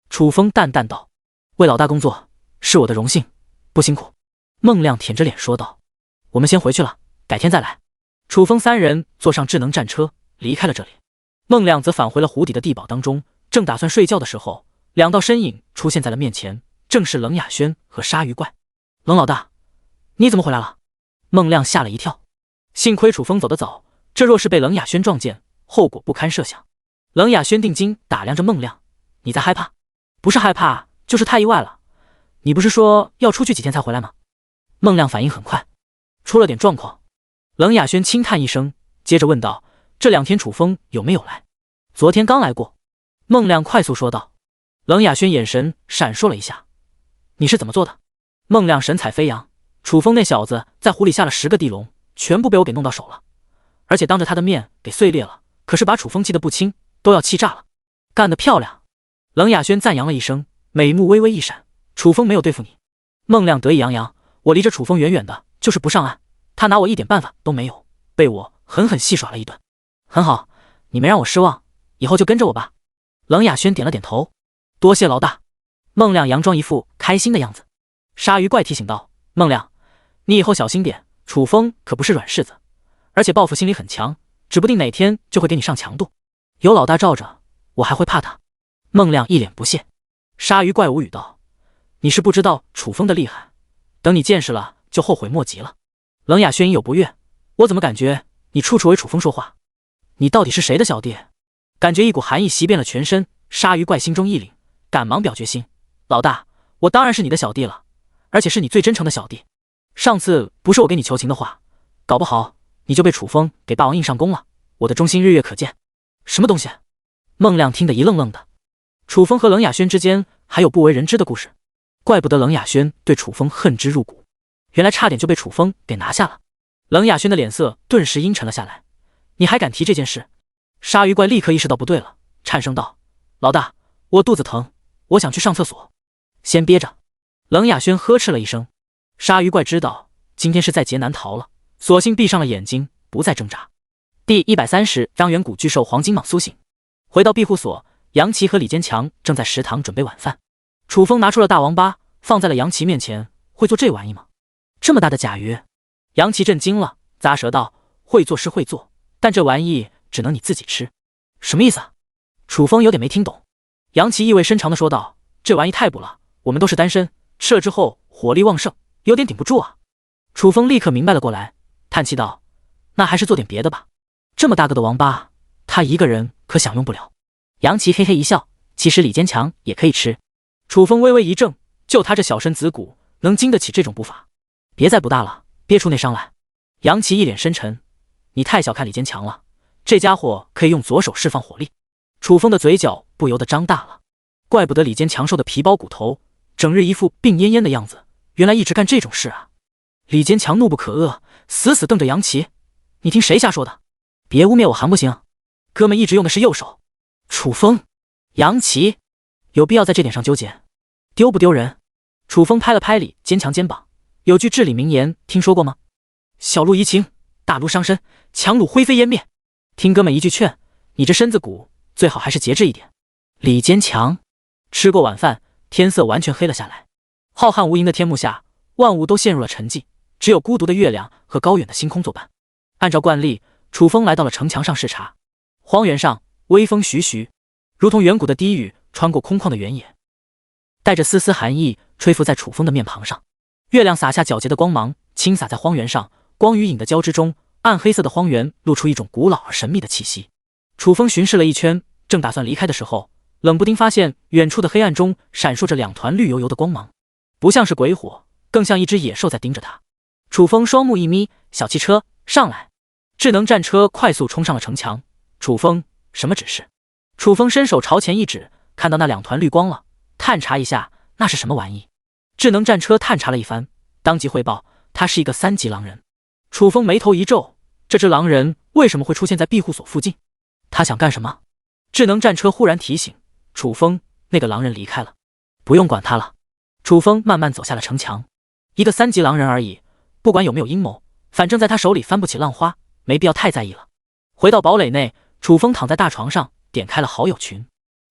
楚风淡淡道。为老大工作是我的荣幸，不辛苦。孟亮舔着脸说道。我们先回去了，改天再来。楚风3人坐上智能战车离开了这里。孟亮则返回了湖底的地堡当中，正打算睡觉的时候，2道身影出现在了面前，正是冷雅轩和鲨鱼怪。冷老大，你怎么回来了？孟亮吓了一跳。幸亏楚风走得早，这若是被冷雅轩撞见，后果不堪设想。冷雅轩定睛打量着孟亮，你在害怕？不是害怕，就是太意外了。你不是说要出去几天才回来吗？孟亮反应很快，出了点状况。冷雅轩轻叹一声，接着问道，这2天楚风有没有来？昨天刚来过。孟亮快速说道。冷雅轩眼神闪烁了一下，你是怎么做的？孟亮神采飞扬，楚风那小子在湖里下了10个地龙，全部被我给弄到手了，而且当着他的面给碎裂了，可是把楚风气得不轻，都要气炸了。干得漂亮！冷雅轩赞扬了一声，美目微微一闪。楚风没有对付你。孟亮得意洋洋，我离着楚风远远的，就是不上岸，他拿我一点办法都没有，被我狠狠戏耍了一顿。很好，你没让我失望，以后就跟着我吧。冷雅轩点了点头，多谢老大。孟亮佯装一副开心的样子。鲨鱼怪提醒道：孟亮，你以后小心点，楚风可不是软柿子，而且报复心理很强，指不定哪天就会给你上强度。有老大罩着，我还会怕他？孟亮一脸不屑。鲨鱼怪无语道：你是不知道楚风的厉害，等你见识了就后悔莫及了。冷雅轩有不悦，我怎么感觉你处处为楚风说话？你到底是谁的小弟？感觉一股寒意袭遍了全身，鲨鱼怪心中一凛，赶忙表决心：老大，我当然是你的小弟了，而且是你最真诚的小弟。上次不是我给你求情的话，搞不好你就被楚风给霸王硬上弓了，我的忠心日月可见。什么东西？孟亮听得一愣愣的。楚风和冷雅轩之间还有不为人知的故事，怪不得冷雅轩对楚风恨之入骨，原来差点就被楚风给拿下了。冷雅轩的脸色顿时阴沉了下来。你还敢提这件事？鲨鱼怪立刻意识到不对了，颤声道：老大，我肚子疼，我想去上厕所。先憋着。冷雅轩呵斥了一声。鲨鱼怪知道今天是在劫难逃了，索性闭上了眼睛，不再挣扎。第130章远古巨兽黄金蟒苏醒。回到庇护所，杨奇和李坚强正在食堂准备晚饭。楚风拿出了大王八，放在了杨奇面前。会做这玩意吗？这么大的甲鱼？杨奇震惊了，咂舌道：会做是会做，但这玩意只能你自己吃。什么意思啊？楚风有点没听懂。杨奇意味深长地说道：这玩意太补了，我们都是单身，吃了之后火力旺盛，有点顶不住啊。楚风立刻明白了过来，叹气道：那还是做点别的吧，这么大个的王八，他一个人可享用不了。杨奇嘿嘿一笑，其实李坚强也可以吃。楚风微微一怔，就他这小身子骨，能经得起这种步伐？别再不大了，憋出内伤来。杨奇一脸深沉：你太小看李坚强了，这家伙可以用左手释放火力。楚风的嘴角不由得张大了，怪不得李坚强瘦的皮包骨头，整日一副病恹恹的样子，原来一直干这种事啊。李坚强怒不可遏，死死瞪着杨奇：你听谁瞎说的？别污蔑我行不行？哥们一直用的是右手。楚风，杨奇，有必要在这点上纠结？丢不丢人？楚风拍了拍李坚强肩膀：有句至理名言听说过吗？小鹿怡情，大鹿伤身，强弩灰飞烟灭。听哥们一句劝，你这身子骨最好还是节制一点。李坚强。吃过晚饭，天色完全黑了下来。浩瀚无垠的天幕下，万物都陷入了沉寂，只有孤独的月亮和高远的星空作伴。按照惯例，楚风来到了城墙上视察。荒原上微风徐徐，如同远古的低语穿过空旷的原野，带着丝丝寒意吹拂在楚风的面庞上。月亮洒下皎洁的光芒，倾洒在荒原上，光与影的交织中，暗黑色的荒原露出一种古老而神秘的气息。楚风巡视了一圈，正打算离开的时候，冷不丁发现远处的黑暗中闪烁着两团绿油油的光芒，不像是鬼火，更像一只野兽在盯着他。楚风双目一眯：小汽车，上来！智能战车快速冲上了城墙。楚风，什么指示？楚风伸手朝前一指，看到那两团绿光了，探查一下那是什么玩意。智能战车探查了一番，当即汇报他是一个3级狼人。楚风眉头一皱，这只狼人为什么会出现在庇护所附近？他想干什么？智能战车忽然提醒楚风，那个狼人离开了，不用管他了。楚风慢慢走下了城墙。一个3级狼人而已，不管有没有阴谋，反正在他手里翻不起浪花，没必要太在意了。回到堡垒内，楚风躺在大床上，点开了好友群。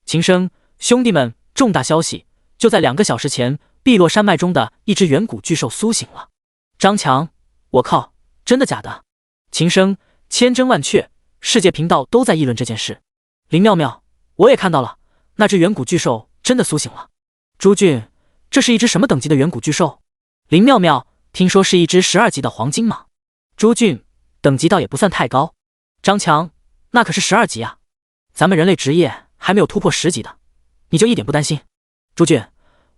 秦生，兄弟们，重大消息！就在2个小时前，碧落山脉中的一只远古巨兽苏醒了。张强，我靠，真的假的？秦生，千真万确，世界频道都在议论这件事。林妙妙，我也看到了，那只远古巨兽真的苏醒了。朱俊，这是一只什么等级的远古巨兽？林妙妙，听说是一只12级的黄金蟒。朱俊，等级倒也不算太高。张强，那可是12级啊，咱们人类职业还没有突破10级的，你就一点不担心？朱俊，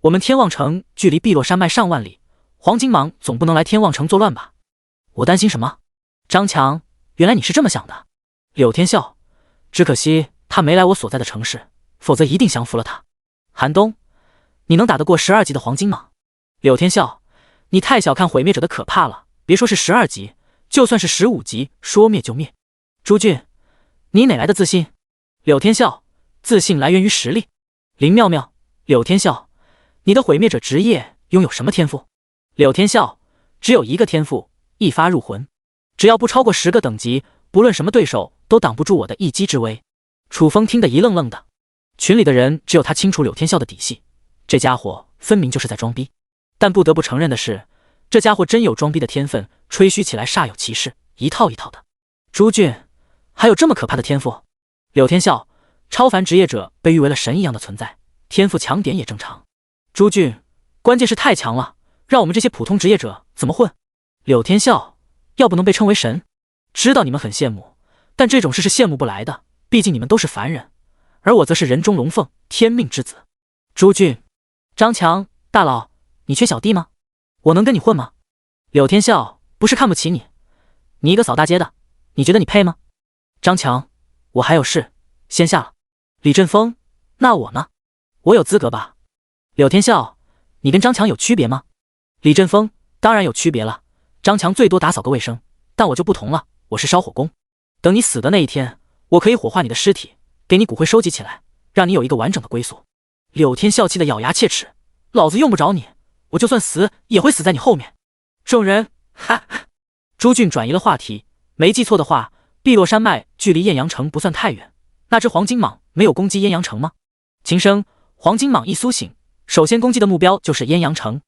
我们天望城距离碧落山脉上万里，黄金蟒总不能来天望城作乱吧？我担心什么？张强，原来你是这么想的。柳天笑，只可惜他没来我所在的城市，否则一定降服了他。韩东，你能打得过12级的黄金蟒？柳天笑，你太小看毁灭者的可怕了，别说是12级，就算是15级，说灭就灭。朱俊，你哪来的自信？柳天笑，自信来源于实力。林妙妙，柳天笑，你的毁灭者职业拥有什么天赋？柳天笑，只有一个天赋，一发入魂，只要不超过10个等级，不论什么对手都挡不住我的一击之威。楚风听得一愣愣的，群里的人只有他清楚柳天笑的底细，这家伙分明就是在装逼。但不得不承认的是，这家伙真有装逼的天分，吹嘘起来煞有其事，一套一套的。朱俊，还有这么可怕的天赋？柳天笑，超凡职业者被誉为了神一样的存在，天赋强点也正常。朱俊，关键是太强了，让我们这些普通职业者怎么混？柳天笑，要不能被称为神，知道你们很羡慕，但这种事是羡慕不来的，毕竟你们都是凡人，而我则是人中龙凤，天命之子。朱俊，张强大佬，你缺小弟吗？我能跟你混吗？柳天笑，不是看不起你，你一个扫大街的，你觉得你配吗？张强，我还有事，先下了。李振峰，那我呢？我有资格吧？柳天笑，你跟张强有区别吗？李振峰，当然有区别了，张强最多打扫个卫生，但我就不同了，我是烧火工。等你死的那一天，我可以火化你的尸体，给你骨灰收集起来，让你有一个完整的归宿。柳天笑气得咬牙切齿，老子用不着你，我就算死也会死在你后面。众人哈哈。朱俊转移了话题，没记错的话，碧落山脉距离艳阳城不算太远，那只黄金蟒没有攻击艳阳城吗？秦升，黄金蟒一苏醒，首先攻击的目标就是艳阳城。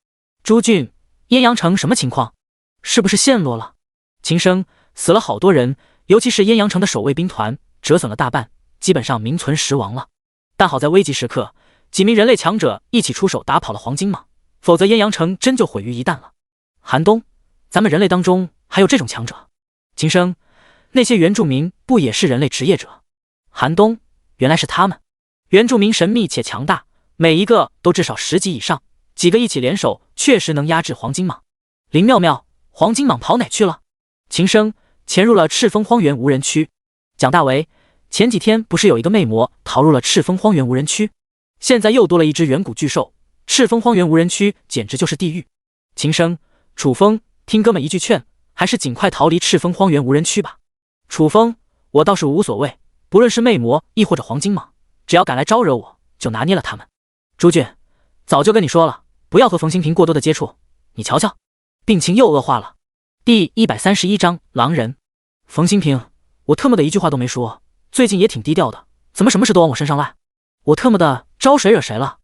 朱俊，艳阳城什么情况？是不是陷落了？秦升，死了好多人，尤其是艳阳城的守卫兵团折损了大半，基本上名存实亡了。但好在危急时刻，几名人类强者一起出手打跑了黄金蟒，否则艳阳城真就毁于一旦了。寒冬，咱们人类当中还有这种强者？秦升，那些原住民不也是人类职业者？寒冬，原来是他们。原住民神秘且强大，每一个都至少10级以上，几个一起联手，确实能压制黄金蟒。林妙妙，黄金蟒跑哪去了？秦升，潜入了赤峰荒原无人区。蒋大为，前几天不是有一个魅魔逃入了赤峰荒原无人区，现在又多了一只远古巨兽，赤峰荒原无人区简直就是地狱。秦升，楚风，听哥们一句劝，还是尽快逃离赤峰荒原无人区吧。楚风，我倒是无所谓，不论是魅魔亦或者黄金蟒，只要敢来招惹我，就拿捏了他们。朱俊，早就跟你说了，不要和冯新平过多的接触，你瞧瞧，病情又恶化了。第131章狼人。冯新平，我特么的一句话都没说，最近也挺低调的，怎么什么事都往我身上赖？我特么的招谁惹谁了？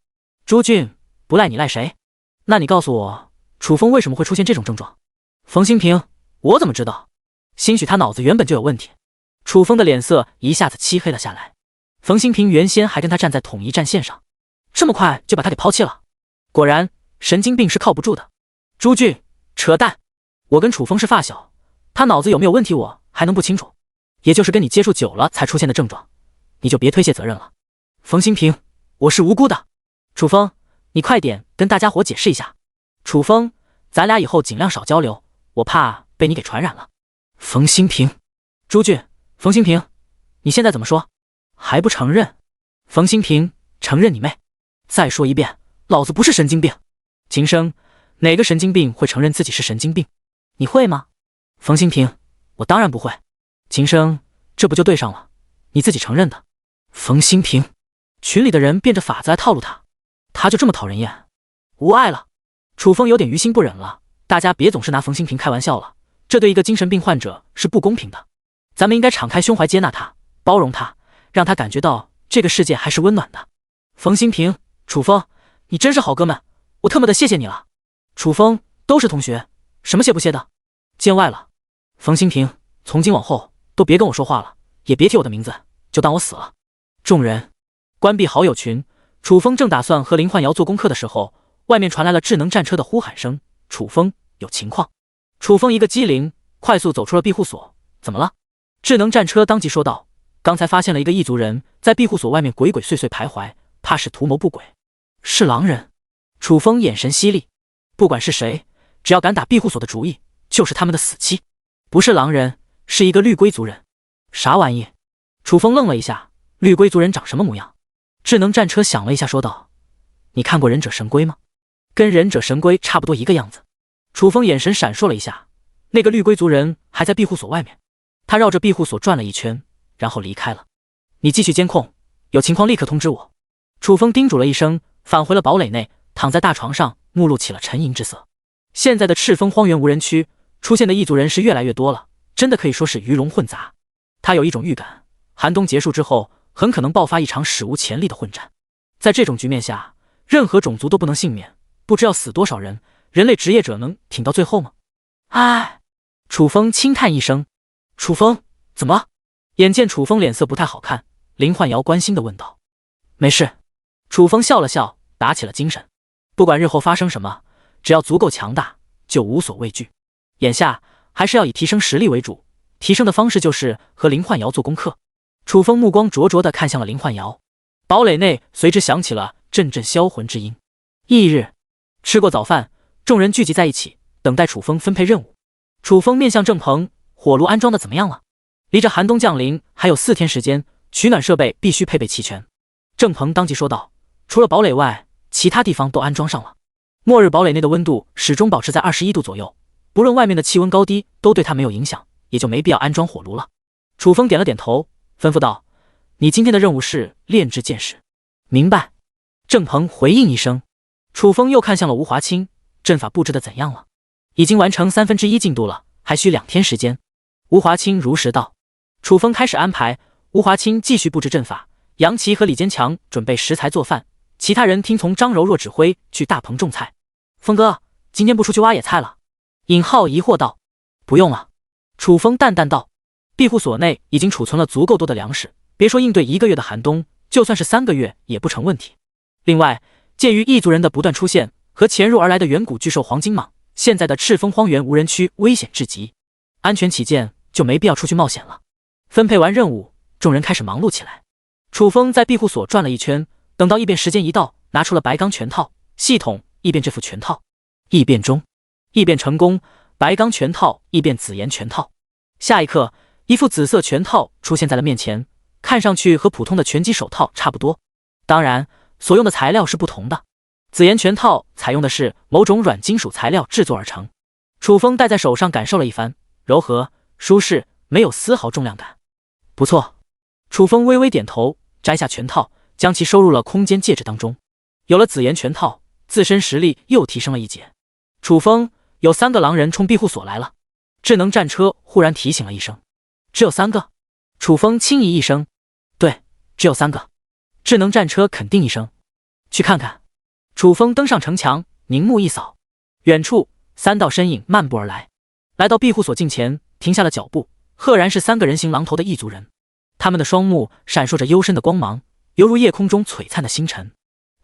朱俊，不赖你赖谁？那你告诉我，楚风为什么会出现这种症状？冯新平，我怎么知道？兴许他脑子原本就有问题。楚风的脸色一下子漆黑了下来。冯新平原先还跟他站在统一战线上，这么快就把他给抛弃了？果然，神经病是靠不住的。朱俊，扯淡！我跟楚风是发小，他脑子有没有问题我还能不清楚？也就是跟你接触久了才出现的症状，你就别推卸责任了。冯新平，我是无辜的。楚风，你快点跟大家伙解释一下。楚风，咱俩以后尽量少交流，我怕被你给传染了。冯新平，朱俊，冯新平，你现在怎么说？还不承认？冯新平，承认你妹！再说一遍，老子不是神经病。秦升，哪个神经病会承认自己是神经病？你会吗？冯新平，我当然不会。秦升，这不就对上了，你自己承认的。冯新平，群里的人变着法子来套路他，他就这么讨人厌？无碍了。楚风有点于心不忍了，大家别总是拿冯新平开玩笑了，这对一个精神病患者是不公平的。咱们应该敞开胸怀接纳他，包容他，让他感觉到这个世界还是温暖的。冯新平，楚风，你真是好哥们，我特么的谢谢你了。楚风，都是同学，什么谢不谢的？见外了。冯新平，从今往后都别跟我说话了，也别提我的名字，就当我死了。众人关闭好友群，楚风正打算和林焕瑶做功课的时候，外面传来了智能战车的呼喊声。楚风，有情况。楚风一个机灵，快速走出了庇护所。怎么了？智能战车当即说道，刚才发现了一个异族人在庇护所外面鬼鬼祟祟徘徊，怕是图谋不轨。是狼人。楚风眼神犀利，不管是谁，只要敢打庇护所的主意，就是他们的死期。不是狼人，是一个绿龟族人。啥玩意？楚风愣了一下，绿龟族人长什么模样？智能战车想了一下说道，你看过忍者神龟吗？跟忍者神龟差不多一个样子。楚风眼神闪烁了一下，那个绿龟族人还在庇护所外面。他绕着庇护所转了一圈，然后离开了。你继续监控，有情况立刻通知我。楚风叮嘱了一声，返回了堡垒内，躺在大床上，目露起了沉吟之色。现在的赤峰荒原无人区出现的异族人士越来越多了，真的可以说是鱼龙混杂。他有一种预感，寒冬结束之后，很可能爆发一场史无前例的混战。在这种局面下，任何种族都不能幸免，不知要死多少人，人类职业者能挺到最后吗？唉，楚风轻叹一声。楚风，怎么了？眼见楚风脸色不太好看，林焕瑶关心地问道。没事。楚风笑了笑，打起了精神。不管日后发生什么，只要足够强大，就无所畏惧。眼下还是要以提升实力为主，提升的方式就是和林焕瑶做功课。楚风目光灼灼地看向了林焕瑶，堡垒内随之响起了阵阵销魂之音。翌日，吃过早饭，众人聚集在一起，等待楚风分配任务。楚风面向郑鹏，火炉安装的怎么样了？离着寒冬降临还有4天时间，取暖设备必须配备齐全。郑鹏当即说道，除了堡垒外，其他地方都安装上了。末日堡垒内的温度始终保持在21度左右，不论外面的气温高低都对他没有影响，也就没必要安装火炉了。楚风点了点头，吩咐道，你今天的任务是炼制剑士。明白。郑鹏回应一声。楚风又看向了吴华清，阵法布置的怎样了？已经完成1/3进度了，还需2天时间。吴华清如实道。楚风开始安排，吴华清继续布置阵法，杨琪和李坚强准备食材做饭，其他人听从张柔若指挥去大棚种菜。风哥，今天不出去挖野菜了？尹浩疑惑道。不用了。楚风淡淡道。庇护所内已经储存了足够多的粮食，别说应对1个月的寒冬，就算是3个月也不成问题。另外，鉴于异族人的不断出现和潜入而来的远古巨兽黄金蟒，现在的赤峰荒原无人区危险至极，安全起见就没必要出去冒险了。分配完任务，众人开始忙碌起来。楚风在庇护所转了一圈，等到异变时间一到，拿出了白钢拳套，系统异变这副拳套。异变中，异变成功，白钢拳套异变紫炎拳套。下一刻，一副紫色拳套出现在了面前，看上去和普通的拳击手套差不多，当然所用的材料是不同的。紫炎拳套采用的是某种软金属材料制作而成。楚风戴在手上感受了一番，柔和舒适，没有丝毫重量感。不错。楚风微微点头，摘下拳套，将其收入了空间戒指当中。有了紫炎拳套，自身实力又提升了一截。楚风，有3个狼人冲庇护所来了。智能战车忽然提醒了一声。只有3个？楚风轻疑一声。对，只有3个。智能战车肯定一声。去看看。楚风登上城墙，凝目一扫，远处3道身影漫步而来，来到庇护所近前，停下了脚步，赫然是3个人形狼头的异族人。他们的双目闪烁着幽深的光芒，犹如夜空中璀璨的星辰。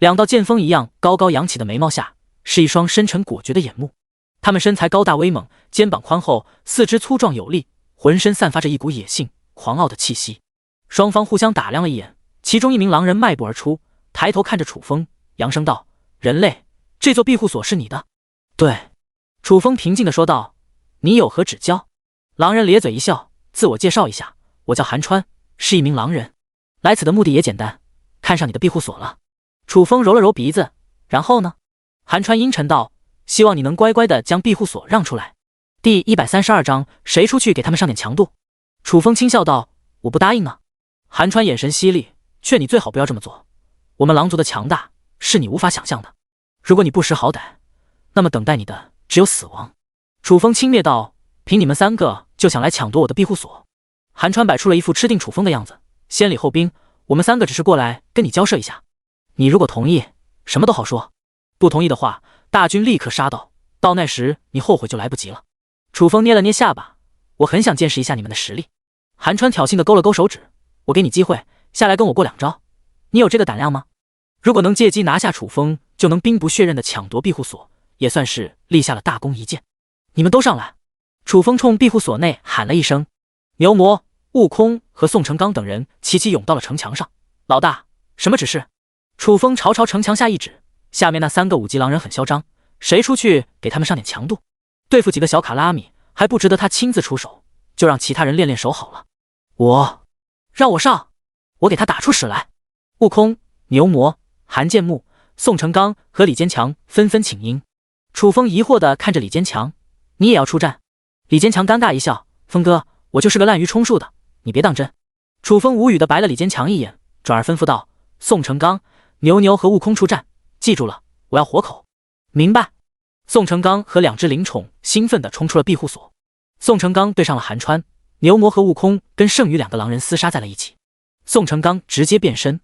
2道剑锋一样高高扬起的眉毛下，是一双深沉果决的眼目。他们身材高大威猛，肩膀宽厚，四肢粗壮有力，浑身散发着一股野性狂傲的气息。双方互相打量了一眼，其中一名狼人迈步而出，抬头看着楚风，扬声道：人类，这座庇护所是你的？对。楚风平静地说道。你有何指教？狼人咧嘴一笑，自我介绍一下，我叫韩川，是一名狼人，来此的目的也简单，看上你的庇护所了。楚风揉了揉鼻子，然后呢？韩川阴沉道，希望你能乖乖地将庇护所让出来。第132章，谁出去给他们上点强度？楚风轻笑道，我不答应啊。韩川眼神犀利，劝你最好不要这么做，我们狼族的强大是你无法想象的，如果你不识好歹，那么等待你的只有死亡。楚风轻蔑道，凭你们3个就想来抢夺我的庇护所？韩川摆出了一副吃定楚风的样子，先礼后兵，我们3个只是过来跟你交涉一下，你如果同意，什么都好说，不同意的话，大军立刻杀到那时你后悔就来不及了。楚风捏了捏下巴，我很想见识一下你们的实力。韩川挑衅地勾了勾手指，我给你机会，下来跟我过2招，你有这个胆量吗？如果能借机拿下楚风，就能兵不血刃地抢夺庇护所，也算是立下了大功一件。你们都上来！楚风冲庇护所内喊了一声，牛魔、悟空和宋成刚等人齐齐涌到了城墙上。老大，什么指示？楚风朝城墙下一指，下面那3个5级狼人很嚣张，谁出去给他们上点强度？对付几个小卡拉米还不值得他亲自出手，就让其他人练练手好了。让我上，我给他打出屎来！悟空、牛魔、韩建木、宋成刚和李坚强纷纷请缨。楚风疑惑地看着李坚强，你也要出战？李坚强尴尬一笑，风哥，我就是个滥竽充数的，你别当真。楚风无语地白了李坚强一眼，转而吩咐道：“宋成刚，牛牛和悟空出战，记住了，我要活口。”明白。宋成刚和两只灵宠兴奋地冲出了庇护所。宋成刚对上了韩川，牛魔和悟空跟剩余两个狼人厮杀在了一起。宋成刚直接变身，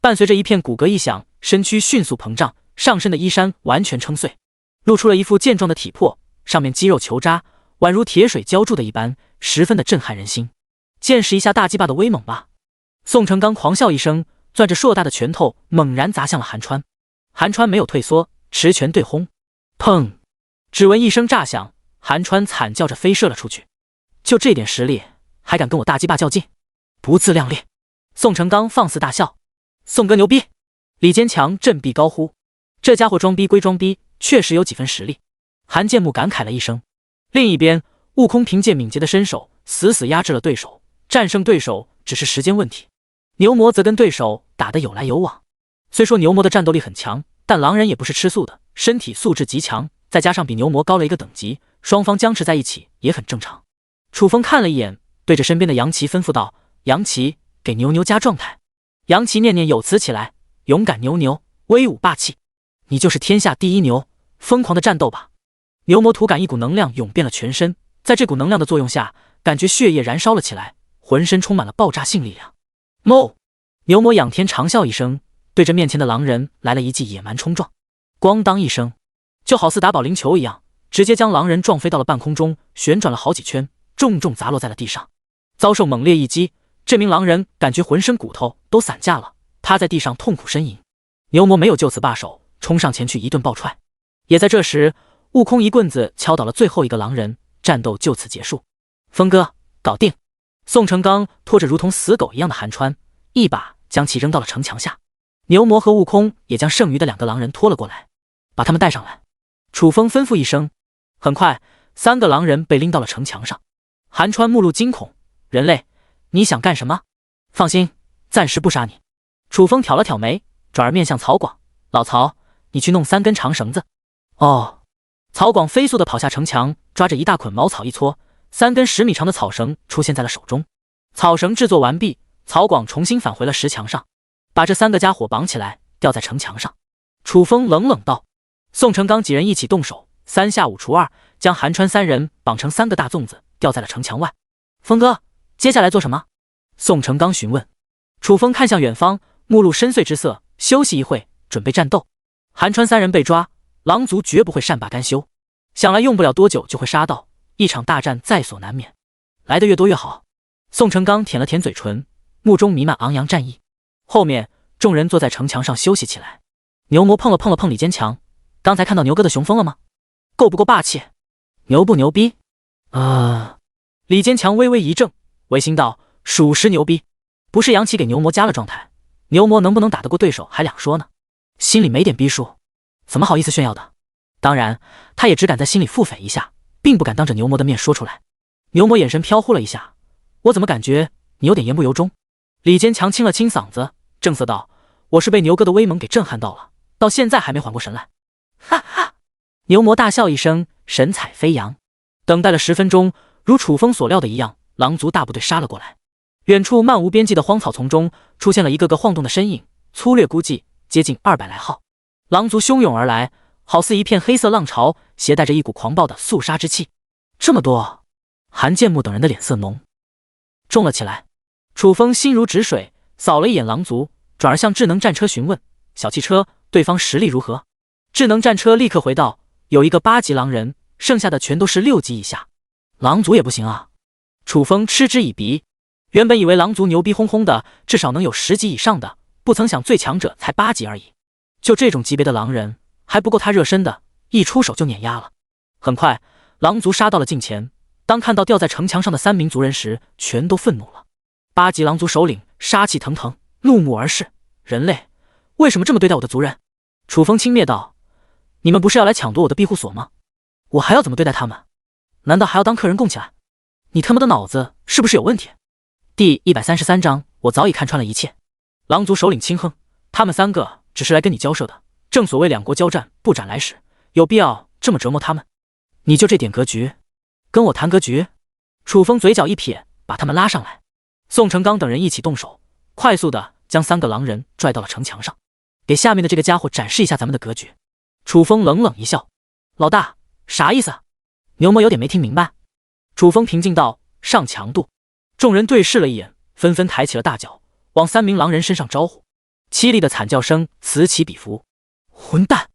伴随着一片骨骼异响，身躯迅速膨胀，上身的衣衫完全撑碎，露出了一副健壮的体魄，上面肌肉球渣，宛如铁水浇筑的一般，十分的震撼人心。见识一下大鸡巴的威猛吧！宋成刚狂笑一声，攥着硕大的拳头猛然砸向了韩川。韩川没有退缩，持拳对轰，砰！只闻一声炸响，韩川惨叫着飞射了出去。就这点实力，还敢跟我大鸡巴较劲？不自量力！宋成刚放肆大笑。宋哥牛逼！李坚强振臂高呼。这家伙装逼归装逼，确实有几分实力。韩建木感慨了一声。另一边，悟空凭借敏捷的身手，死死压制了对手，战胜对手只是时间问题。牛魔则跟对手打得有来有往。虽说牛魔的战斗力很强，但狼人也不是吃素的，身体素质极强，再加上比牛魔高了一个等级，双方僵持在一起也很正常。楚风看了一眼，对着身边的杨奇吩咐道：“杨奇，给牛牛加状态。”杨奇念念有词起来：“勇敢牛牛，威武霸气，你就是天下第一牛，疯狂的战斗吧！”牛魔突感一股能量涌遍了全身，在这股能量的作用下，感觉血液燃烧了起来，浑身充满了爆炸性力量。哞！牛魔仰天长啸一声，对着面前的狼人来了一记野蛮冲撞。咣当一声，就好似打保龄球一样，直接将狼人撞飞到了半空中，旋转了好几圈，重重砸落在了地上。遭受猛烈一击，这名狼人感觉浑身骨头都散架了，趴在地上痛苦呻吟。牛魔没有就此罢手，冲上前去一顿暴踹。也在这时，悟空一棍子敲倒了最后一个狼人，战斗就此结束。风哥，搞定！宋成刚拖着如同死狗一样的韩川，一把将其扔到了城墙下。牛魔和悟空也将剩余的两个狼人拖了过来，把他们带上来。楚风吩咐一声，很快三个狼人被拎到了城墙上。韩川目露惊恐：“人类，你想干什么？”“放心，暂时不杀你。”楚风挑了挑眉，转而面向曹广：“老曹，你去弄3根长绳子。”“哦。”曹广飞速地跑下城墙，抓着一大捆茅草一搓，3根10米长的草绳出现在了手中。草绳制作完毕，曹广重新返回了石墙上，把这3个家伙绑起来，吊在城墙上。楚风冷冷道：“宋成刚几人一起动手，3下5除2，将韩川3人绑成3个大粽子，吊在了城墙外。”“风哥，接下来做什么？”宋成刚询问。楚风看向远方，目露深邃之色，休息一会，准备战斗。韩川3人被抓，狼族绝不会善罢甘休，想来用不了多久就会杀到，一场大战在所难免，来得越多越好。宋成刚舔了舔嘴唇，目中弥漫昂扬战意。后面众人坐在城墙上休息起来。牛魔碰了碰李坚强：“刚才看到牛哥的雄风了吗？够不够霸气？牛不牛逼？”李坚强微微一怔，违心道：“属实牛逼。不是杨奇给牛魔加了状态，牛魔能不能打得过对手还两说呢。心里没点逼数，怎么好意思炫耀的？当然，他也只敢在心里腹诽一下，并不敢当着牛魔的面说出来。”牛魔眼神飘忽了一下：“我怎么感觉你有点言不由衷？”李坚强清了清嗓子，正色道：“我是被牛哥的威猛给震撼到了，到现在还没缓过神来。”哈哈！牛魔大笑一声，神采飞扬。等待了10分钟，如楚风所料的一样，狼族大部队杀了过来。远处漫无边际的荒草丛中出现了一个个晃动的身影，粗略估计接近200来号。狼族汹涌而来，好似一片黑色浪潮，携带着一股狂暴的肃杀之气。这么多，韩建木等人的脸色浓重了起来。楚风心如止水，扫了一眼狼族，转而向智能战车询问：“小汽车，对方实力如何？”智能战车立刻回道：“有一个8级狼人，剩下的全都是6级以下。狼族也不行啊。”楚风嗤之以鼻，原本以为狼族牛逼哄哄的，至少能有10级以上的，不曾想最强者才8级而已。就这种级别的狼人，还不够他热身的，一出手就碾压了。很快，狼族杀到了近前，当看到吊在城墙上的3名族人时，全都愤怒了。8级狼族首领杀气腾腾，怒目而视：“人类，为什么这么对待我的族人？”楚风轻蔑道：“你们不是要来抢夺我的庇护所吗？我还要怎么对待他们？难道还要当客人供起来？你他妈的脑子是不是有问题？”第133章，我早已看穿了一切。狼族首领轻哼：“他们3个只是来跟你交涉的，正所谓两国交战，不斩来使，有必要这么折磨他们？你就这点格局，跟我谈格局？”楚风嘴角一撇，把他们拉上来。宋成刚等人一起动手，快速的将3个狼人拽到了城墙上，给下面的这个家伙展示一下咱们的格局。楚风冷冷一笑：“老大，啥意思啊？”牛魔有点没听明白。楚风平静道：“上强度。”众人对视了一眼，纷纷抬起了大脚，往3名狼人身上招呼。凄厉的惨叫声此起彼伏。混蛋！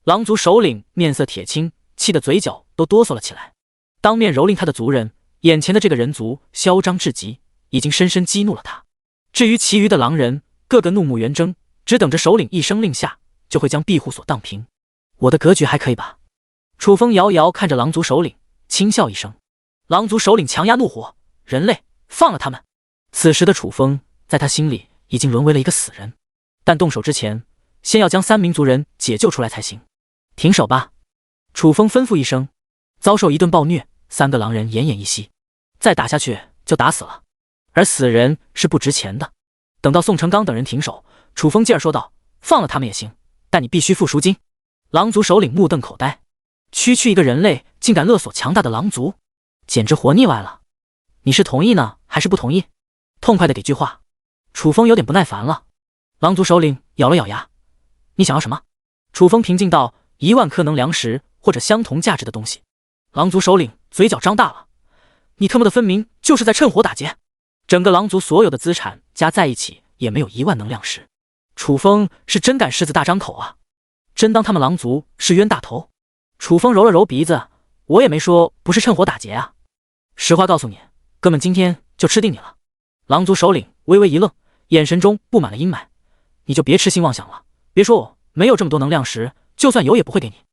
狼族首领面色铁青，气得嘴角都哆嗦了起来，当面蹂躏他的族人。眼前的这个人族嚣张至极，已经深深激怒了他。至于其余的狼人，个个怒目圆睁，只等着首领一声令下，就会将庇护所荡平。我的格局还可以吧？楚风遥遥看着狼族首领，轻笑一声。狼族首领强压怒火：“人类，放了他们！”此时的楚风在他心里已经沦为了一个死人，但动手之前，先要将3名族人解救出来才行。停手吧！楚风吩咐一声。遭受一顿暴虐，3个狼人奄奄一息，再打下去就打死了，而死人是不值钱的。等到宋成刚等人停手，楚风继而说道：“放了他们也行，但你必须付赎金。”狼族首领目瞪口呆，区区一个人类竟敢勒索强大的狼族，简直活腻歪了。你是同意呢，还是不同意？痛快的给句话。楚风有点不耐烦了。狼族首领咬了咬牙：“你想要什么？”楚风平静道：“1万颗能量石或者相同价值的东西。”狼族首领嘴角张大了：“你他妈的分明就是在趁火打劫！整个狼族所有的资产加在一起也没有1万能量石。楚风是真敢狮子大张口啊，真当他们狼族是冤大头？”楚风揉了揉鼻子：“我也没说不是趁火打劫啊，实话告诉你，哥们今天就吃定你了。”狼族首领微微一愣，眼神中布满了阴霾：“你就别痴心妄想了，别说我没有这么多能量石，就算有也不会给你。”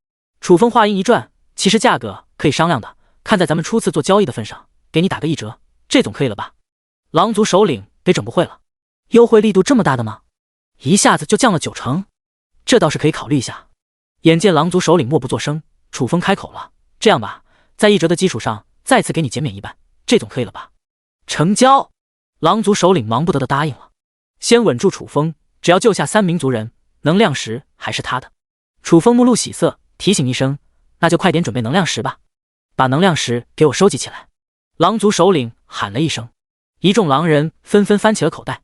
楚风话音一转：“其实价格可以商量的，看在咱们初次做交易的份上，给你打个1折，这总可以了吧？”狼族首领给整不会了，优惠力度这么大的吗？一下子就降了90%，这倒是可以考虑一下。眼见狼族首领默不作声，楚风开口了：“这样吧，在1折的基础上再次给你减免1半，这总可以了吧？”成交！狼族首领忙不得的答应了。先稳住楚风，只要救下3名族人，能量石还是他的。楚风目露喜色，提醒一声：“那就快点准备能量石吧，把能量石给我收集起来。”狼族首领喊了一声，一众狼人纷纷翻起了口袋，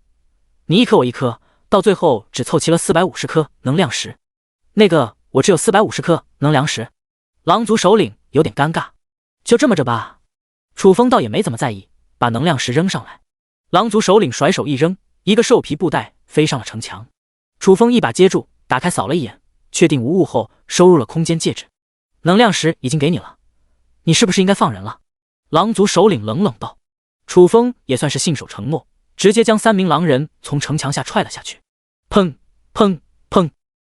你1颗我1颗，到最后只凑齐了450颗能量石。那个，我只有450颗能量石。狼族首领有点尴尬，就这么着吧。楚风倒也没怎么在意，把能量石扔上来。狼族首领甩手一扔，一个兽皮布袋飞上了城墙。楚风一把接住，打开扫了一眼，确定无误后，收入了空间戒指。能量石已经给你了，你是不是应该放人了？狼族首领冷冷道。楚风也算是信守承诺，直接将3名狼人从城墙下踹了下去。砰砰砰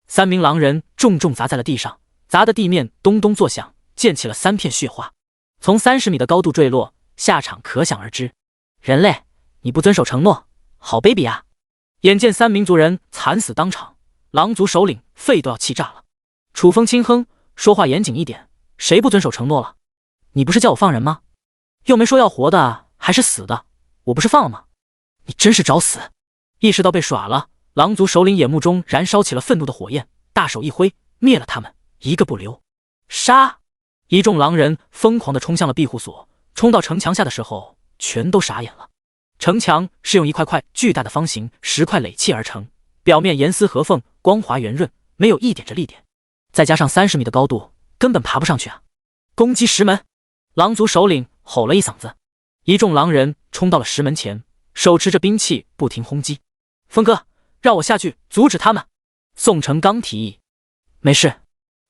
，3名狼人重重砸在了地上，砸的地面咚咚作响，溅起了3片血花，从30米的高度坠落，下场可想而知。人类，你不遵守承诺，好卑鄙啊！眼见3名族人惨死当场，狼族首领肺都要气炸了。楚风轻哼，说话严谨一点，谁不遵守承诺了？你不是叫我放人吗？又没说要活的还是死的，我不是放了吗？你真是找死！意识到被耍了，狼族首领眼目中燃烧起了愤怒的火焰，大手一挥，灭了他们，一个不留。杀！一众狼人疯狂地冲向了庇护所，冲到城墙下的时候，全都傻眼了。城墙是用一块块巨大的方形石块垒砌而成，表面严丝合缝，光滑圆润，没有一点着力点，再加上30米的高度，根本爬不上去啊！攻击石门！狼族首领吼了一嗓子，一众狼人冲到了石门前，手持着兵器不停轰击。风哥，让我下去阻止他们。宋成刚提议。没事。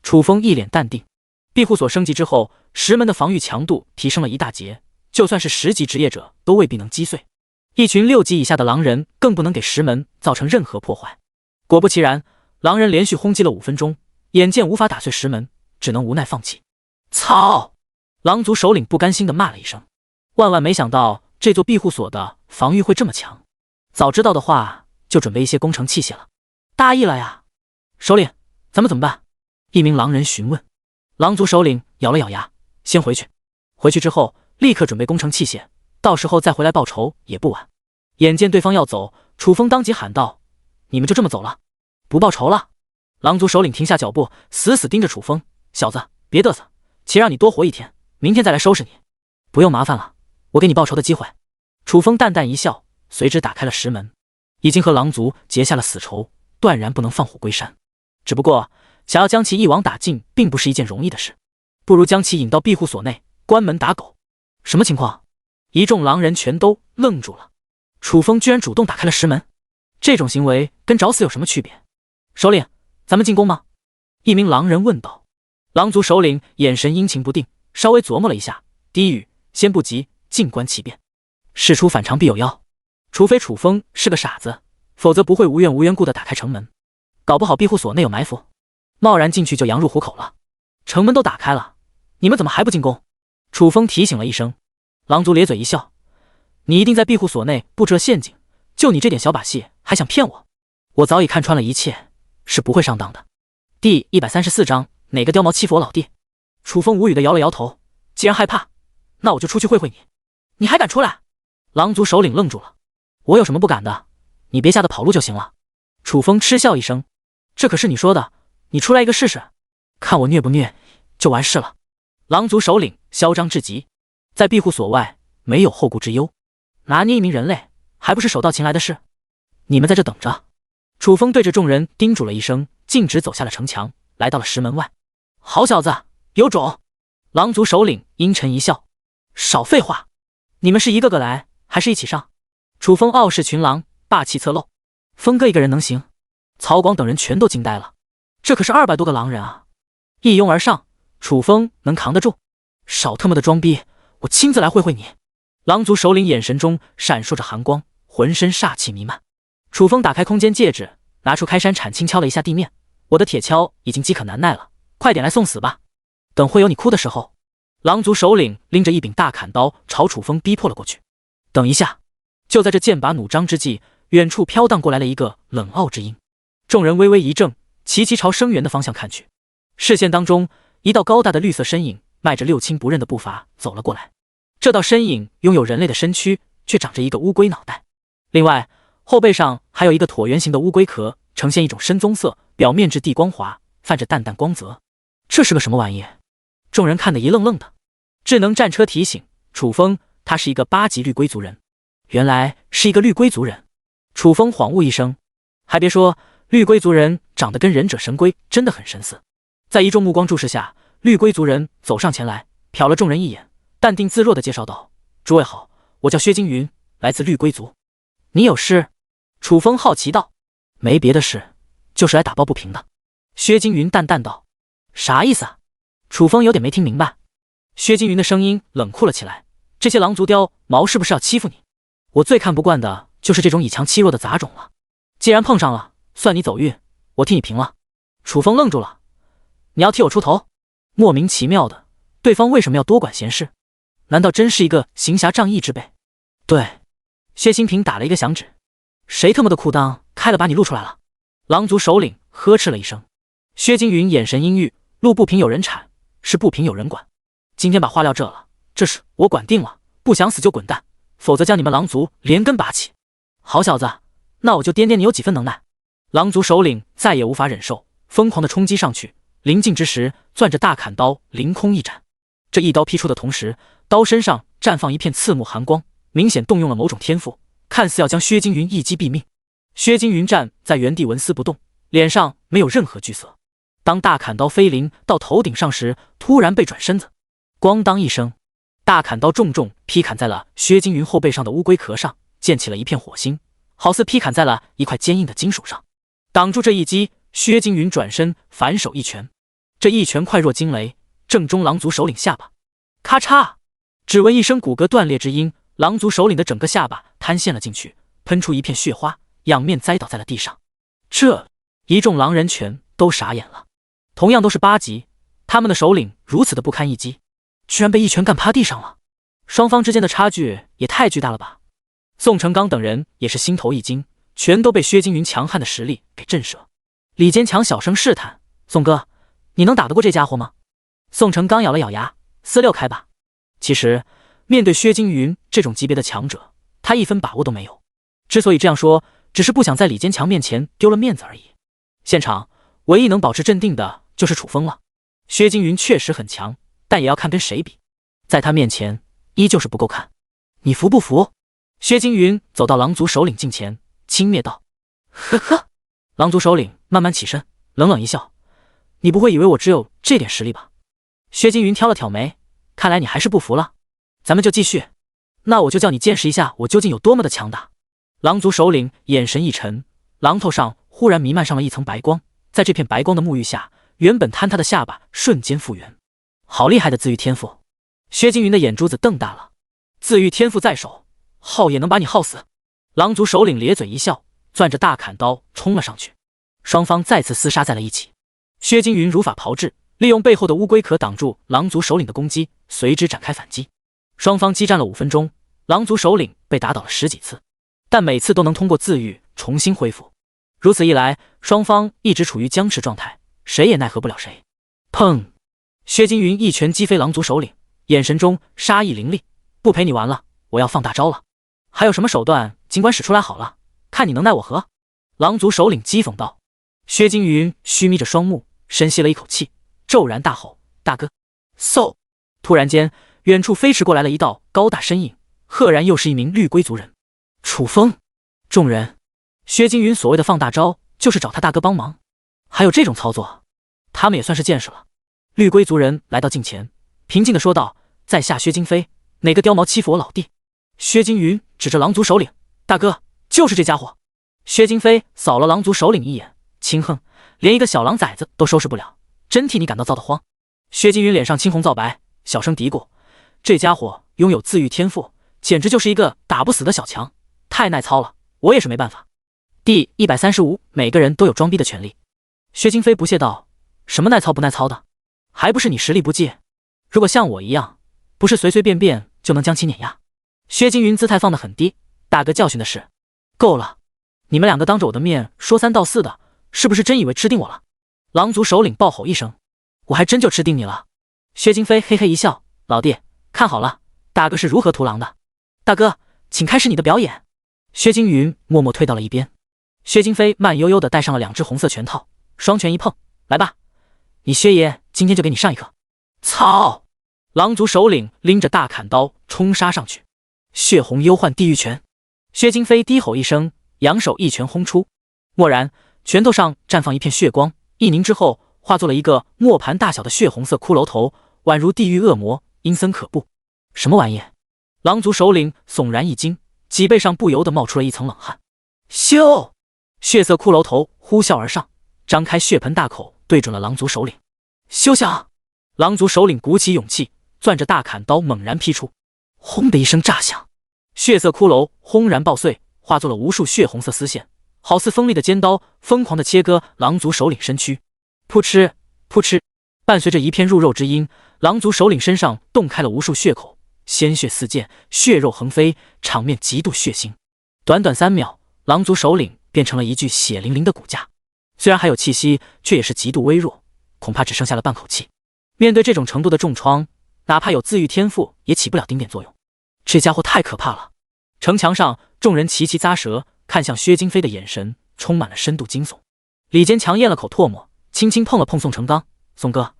楚风一脸淡定。庇护所升级之后，石门的防御强度提升了一大截，就算是10级职业者都未必能击碎。一群6级以下的狼人更不能给石门造成任何破坏。果不其然，狼人连续轰击了5分钟，眼见无法打碎石门，只能无奈放弃。操！狼族首领不甘心地骂了一声。万万没想到这座庇护所的防御会这么强，早知道的话就准备一些工程器械了。大意了呀！首领，咱们怎么办？一名狼人询问。狼族首领咬了咬牙，先回去。回去之后立刻准备工程器械，到时候再回来报仇也不晚。眼见对方要走，楚风当即喊道：“你们就这么走了？不报仇了？”狼族首领停下脚步，死死盯着楚风：“小子，别嘚瑟，且让你多活1天，明天再来收拾你。不用麻烦了，我给你报仇的机会。”楚风淡淡一笑，随之打开了石门。已经和狼族结下了死仇，断然不能放虎归山。只不过想要将其一网打尽，并不是一件容易的事，不如将其引到庇护所内，关门打狗。什么情况？一众狼人全都愣住了。楚风居然主动打开了石门，这种行为跟找死有什么区别？首领，咱们进攻吗？一名狼人问道。狼族首领眼神阴晴不定，稍微琢磨了一下，低语：先不急，静观其变。事出反常必有妖，除非楚风是个傻子，否则不会无缘无缘故的打开城门。搞不好庇护所内有埋伏，贸然进去就羊入虎口了。城门都打开了，你们怎么还不进攻？楚风提醒了一声。狼族咧嘴一笑：你一定在庇护所内布置了陷阱，就你这点小把戏还想骗我？我早已看穿了一切，是不会上当的。第134章，哪个刁毛欺负我老弟？楚风无语的摇了摇头，既然害怕，那我就出去会会你。你还敢出来？狼族首领愣住了。我有什么不敢的？你别吓得跑路就行了。楚风嗤笑一声，这可是你说的，你出来一个试试，看我虐不虐就完事了。狼族首领嚣张至极，在庇护所外没有后顾之忧，拿捏一名人类还不是手到擒来的事？你们在这等着。楚风对着众人叮嘱了一声，径直走下了城墙，来到了石门外。好小子，有种！狼族首领阴沉一笑，少废话，你们是一个个来还是一起上？楚风傲视群狼，霸气侧漏。风哥一个人能行？曹广等人全都惊呆了，这可是200多个狼人啊！一拥而上，楚风能扛得住？少他妈的装逼，我亲自来会会你！狼族首领眼神中闪烁着寒光，浑身煞气弥漫。楚风打开空间戒指，拿出开山铲，轻敲了一下地面。我的铁锹已经饥渴难耐了，快点来送死吧！等会有你哭的时候。狼族首领拎着一柄大砍刀朝楚风逼迫了过去。等一下！就在这剑拔弩张之际，远处飘荡过来了一个冷傲之音。众人微微一怔，齐齐朝声源的方向看去。视线当中，一道高大的绿色身影迈着六亲不认的步伐走了过来。这道身影拥有人类的身躯，却长着一个乌龟脑袋。另外，后背上还有一个椭圆形的乌龟壳，呈现一种深棕色，表面质地光滑，泛着淡淡光泽。这是个什么玩意？众人看得一愣愣的。智能战车提醒楚风，他是一个8级绿龟族人。原来是一个绿龟族人。楚风恍悟一声，还别说，绿龟族人长得跟忍者神龟真的很神似。在一众目光注视下，绿龟族人走上前来，瞟了众人一眼，淡定自若地介绍道：诸位好，我叫薛金云，来自绿龟族。你有事？楚风好奇道。没别的事，就是来打抱不平的。薛金云淡淡道。啥意思啊？楚风有点没听明白。薛金云的声音冷酷了起来，这些狼族刁毛是不是要欺负你？我最看不惯的就是这种以强欺弱的杂种了。既然碰上了，算你走运，我替你平了。楚风愣住了，你要替我出头？莫名其妙的，对方为什么要多管闲事？难道真是一个行侠仗义之辈？对，薛新平打了一个响指。谁他妈的裤裆开了把你露出来了？狼族首领呵斥了一声。薛金云眼神阴郁，路不平有人铲，是不平有人管。今天把话撂这了，这事我管定了，不想死就滚蛋，否则将你们狼族连根拔起。好小子，那我就掂掂你有几分能耐。狼族首领再也无法忍受，疯狂地冲击上去，临近之时，攥着大砍刀凌空一斩。这一刀劈出的同时，刀身上绽放一片刺目寒光，明显动用了某种天赋，看似要将薛金云一击毙命。薛金云站在原地纹丝不动，脸上没有任何惧色。当大砍刀飞临到头顶上时，突然背转身子，咣当一声，大砍刀重重劈砍在了薛金云后背上的乌龟壳上，溅起了一片火星，好似劈砍在了一块坚硬的金属上。挡住这一击，薛金云转身反手一拳，这一拳快若惊雷，正中狼族首领下巴。咔嚓，只闻一声骨骼断裂之音，狼族首领的整个下巴瘫陷了进去，喷出一片血花，仰面栽倒在了地上。这一众狼人全都傻眼了，同样都是8级，他们的首领如此的不堪一击，居然被一拳干趴地上了。双方之间的差距也太巨大了吧。宋成刚等人也是心头一惊，全都被薛金云强悍的实力给震慑。李坚强小声试探：宋哥，你能打得过这家伙吗？宋成刚咬了咬牙，撕溜开吧。其实面对薛金云这种级别的强者，他一分把握都没有。之所以这样说，只是不想在李坚强面前丢了面子而已。现场唯一能保持镇定的就是楚风了。薛金云确实很强，但也要看跟谁比，在他面前依旧是不够看。你服不服？薛金云走到狼族首领近前，轻蔑道：“呵呵。”狼族首领慢慢起身，冷冷一笑：“你不会以为我只有这点实力吧？”薛金云挑了挑眉，看来你还是不服了，咱们就继续。那我就叫你见识一下我究竟有多么的强大。狼族首领眼神一沉，狼头上忽然弥漫上了一层白光，在这片白光的沐浴下，原本坍塌的下巴瞬间复原。好厉害的自愈天赋！薛金云的眼珠子瞪大了，自愈天赋在手，耗也能把你耗死。狼族首领咧嘴一笑，攥着大砍刀冲了上去，双方再次厮杀在了一起。薛金云如法炮制，利用背后的乌龟壳挡住狼族首领的攻击，随之展开反击。双方激战了5分钟，狼族首领被打倒了10几次，但每次都能通过自愈重新恢复。如此一来，双方一直处于僵持状态，谁也奈何不了谁。砰！薛金云一拳击飞狼族首领，眼神中杀意凌厉：“不陪你玩了，我要放大招了！还有什么手段，尽管使出来好了，看你能奈我何！”狼族首领讥讽道。薛金云虚眯着双目，深吸了一口气，骤然大吼：“大哥！”嗖！突然间，远处飞驰过来了一道高大身影，赫然又是一名绿龟族人。楚风！众人，薛金云所谓的放大招，就是找他大哥帮忙。还有这种操作，他们也算是见识了。绿龟族人来到近前，平静地说道：“在下薛金飞，哪个刁毛欺负我老弟？”薛金云指着狼族首领：“大哥，就是这家伙。”薛金飞扫了狼族首领一眼，轻哼：“连一个小狼崽子都收拾不了，真替你感到遭得慌。”薛金云脸上青红皂白，小声嘀咕：“这家伙拥有自愈天赋，简直就是一个打不死的小强，太耐操了，我也是没办法。”第135，每个人都有装逼的权利。薛金飞不屑道：“什么耐操不耐操的，还不是你实力不济？如果像我一样，不是随随便便就能将其碾压。”薛金云姿态放得很低：“大哥教训的是，够了！你们两个当着我的面说3道4的，是不是真以为吃定我了？”狼族首领暴吼一声：“我还真就吃定你了！”薛金飞嘿嘿一笑：“老弟，看好了，大哥是如何屠狼的。大哥，请开始你的表演。”薛金云默默退到了一边。薛金飞慢悠悠地戴上了2只红色拳套，双拳一碰：“来吧，你薛爷今天就给你上一课！”操！狼族首领拎着大砍刀冲杀上去，血红幽幻地狱拳。薛金飞低吼一声，扬手一拳轰出，蓦然拳头上绽放一片血光，一凝之后化作了一个磨盘大小的血红色骷髅头，宛如地狱恶魔，阴森可怖。什么玩意？狼族首领悚然一惊，脊背上不由得冒出了一层冷汗。咻！血色骷髅头呼啸而上，张开血盆大口对准了狼族首领。休想！狼族首领鼓起勇气，攥着大砍刀猛然劈出，轰的一声炸响，血色骷髅轰然爆碎，化作了无数血红色丝线，好似锋利的尖刀，疯狂地切割狼族首领身躯。扑哧扑哧，伴随着一片入肉之音，狼族首领身上洞开了无数血口，鲜血四溅，血肉横飞，场面极度血腥。短短3秒，狼族首领变成了一具血淋淋的骨架，虽然还有气息，却也是极度微弱，恐怕只剩下了半口气。面对这种程度的重创，哪怕有自愈天赋也起不了丁点作用。这家伙太可怕了！城墙上，众人齐齐咂舌，看向薛金飞的眼神充满了深度惊悚。李坚强咽了口唾沫，轻轻碰了碰宋成刚：“宋哥，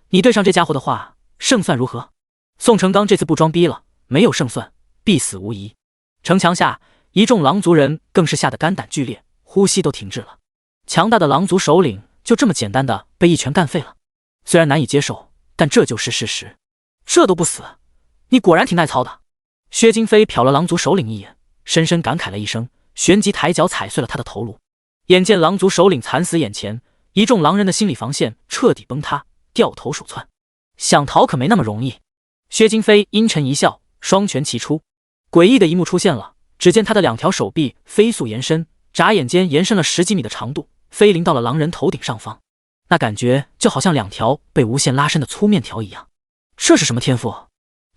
你对上这家伙的话，胜算如何？”宋成刚这次不装逼了，没有胜算，必死无疑。城墙下，一众狼族人更是吓得肝胆俱裂，呼吸都停滞了。强大的狼族首领就这么简单的被一拳干废了，虽然难以接受，但这就是事实。这都不死，你果然挺耐操的。薛金飞瞟了狼族首领一眼，深深感慨了一声，旋即抬脚踩碎了他的头颅。眼见狼族首领惨死眼前，一众狼人的心理防线彻底崩塌，掉头鼠窜。想逃可没那么容易。薛金飞阴沉一笑，双拳齐出，诡异的一幕出现了。只见他的2条手臂飞速延伸，眨眼间延伸了10几米的长度，飞临到了狼人头顶上方。那感觉就好像2条被无限拉伸的粗面条一样。这是什么天赋？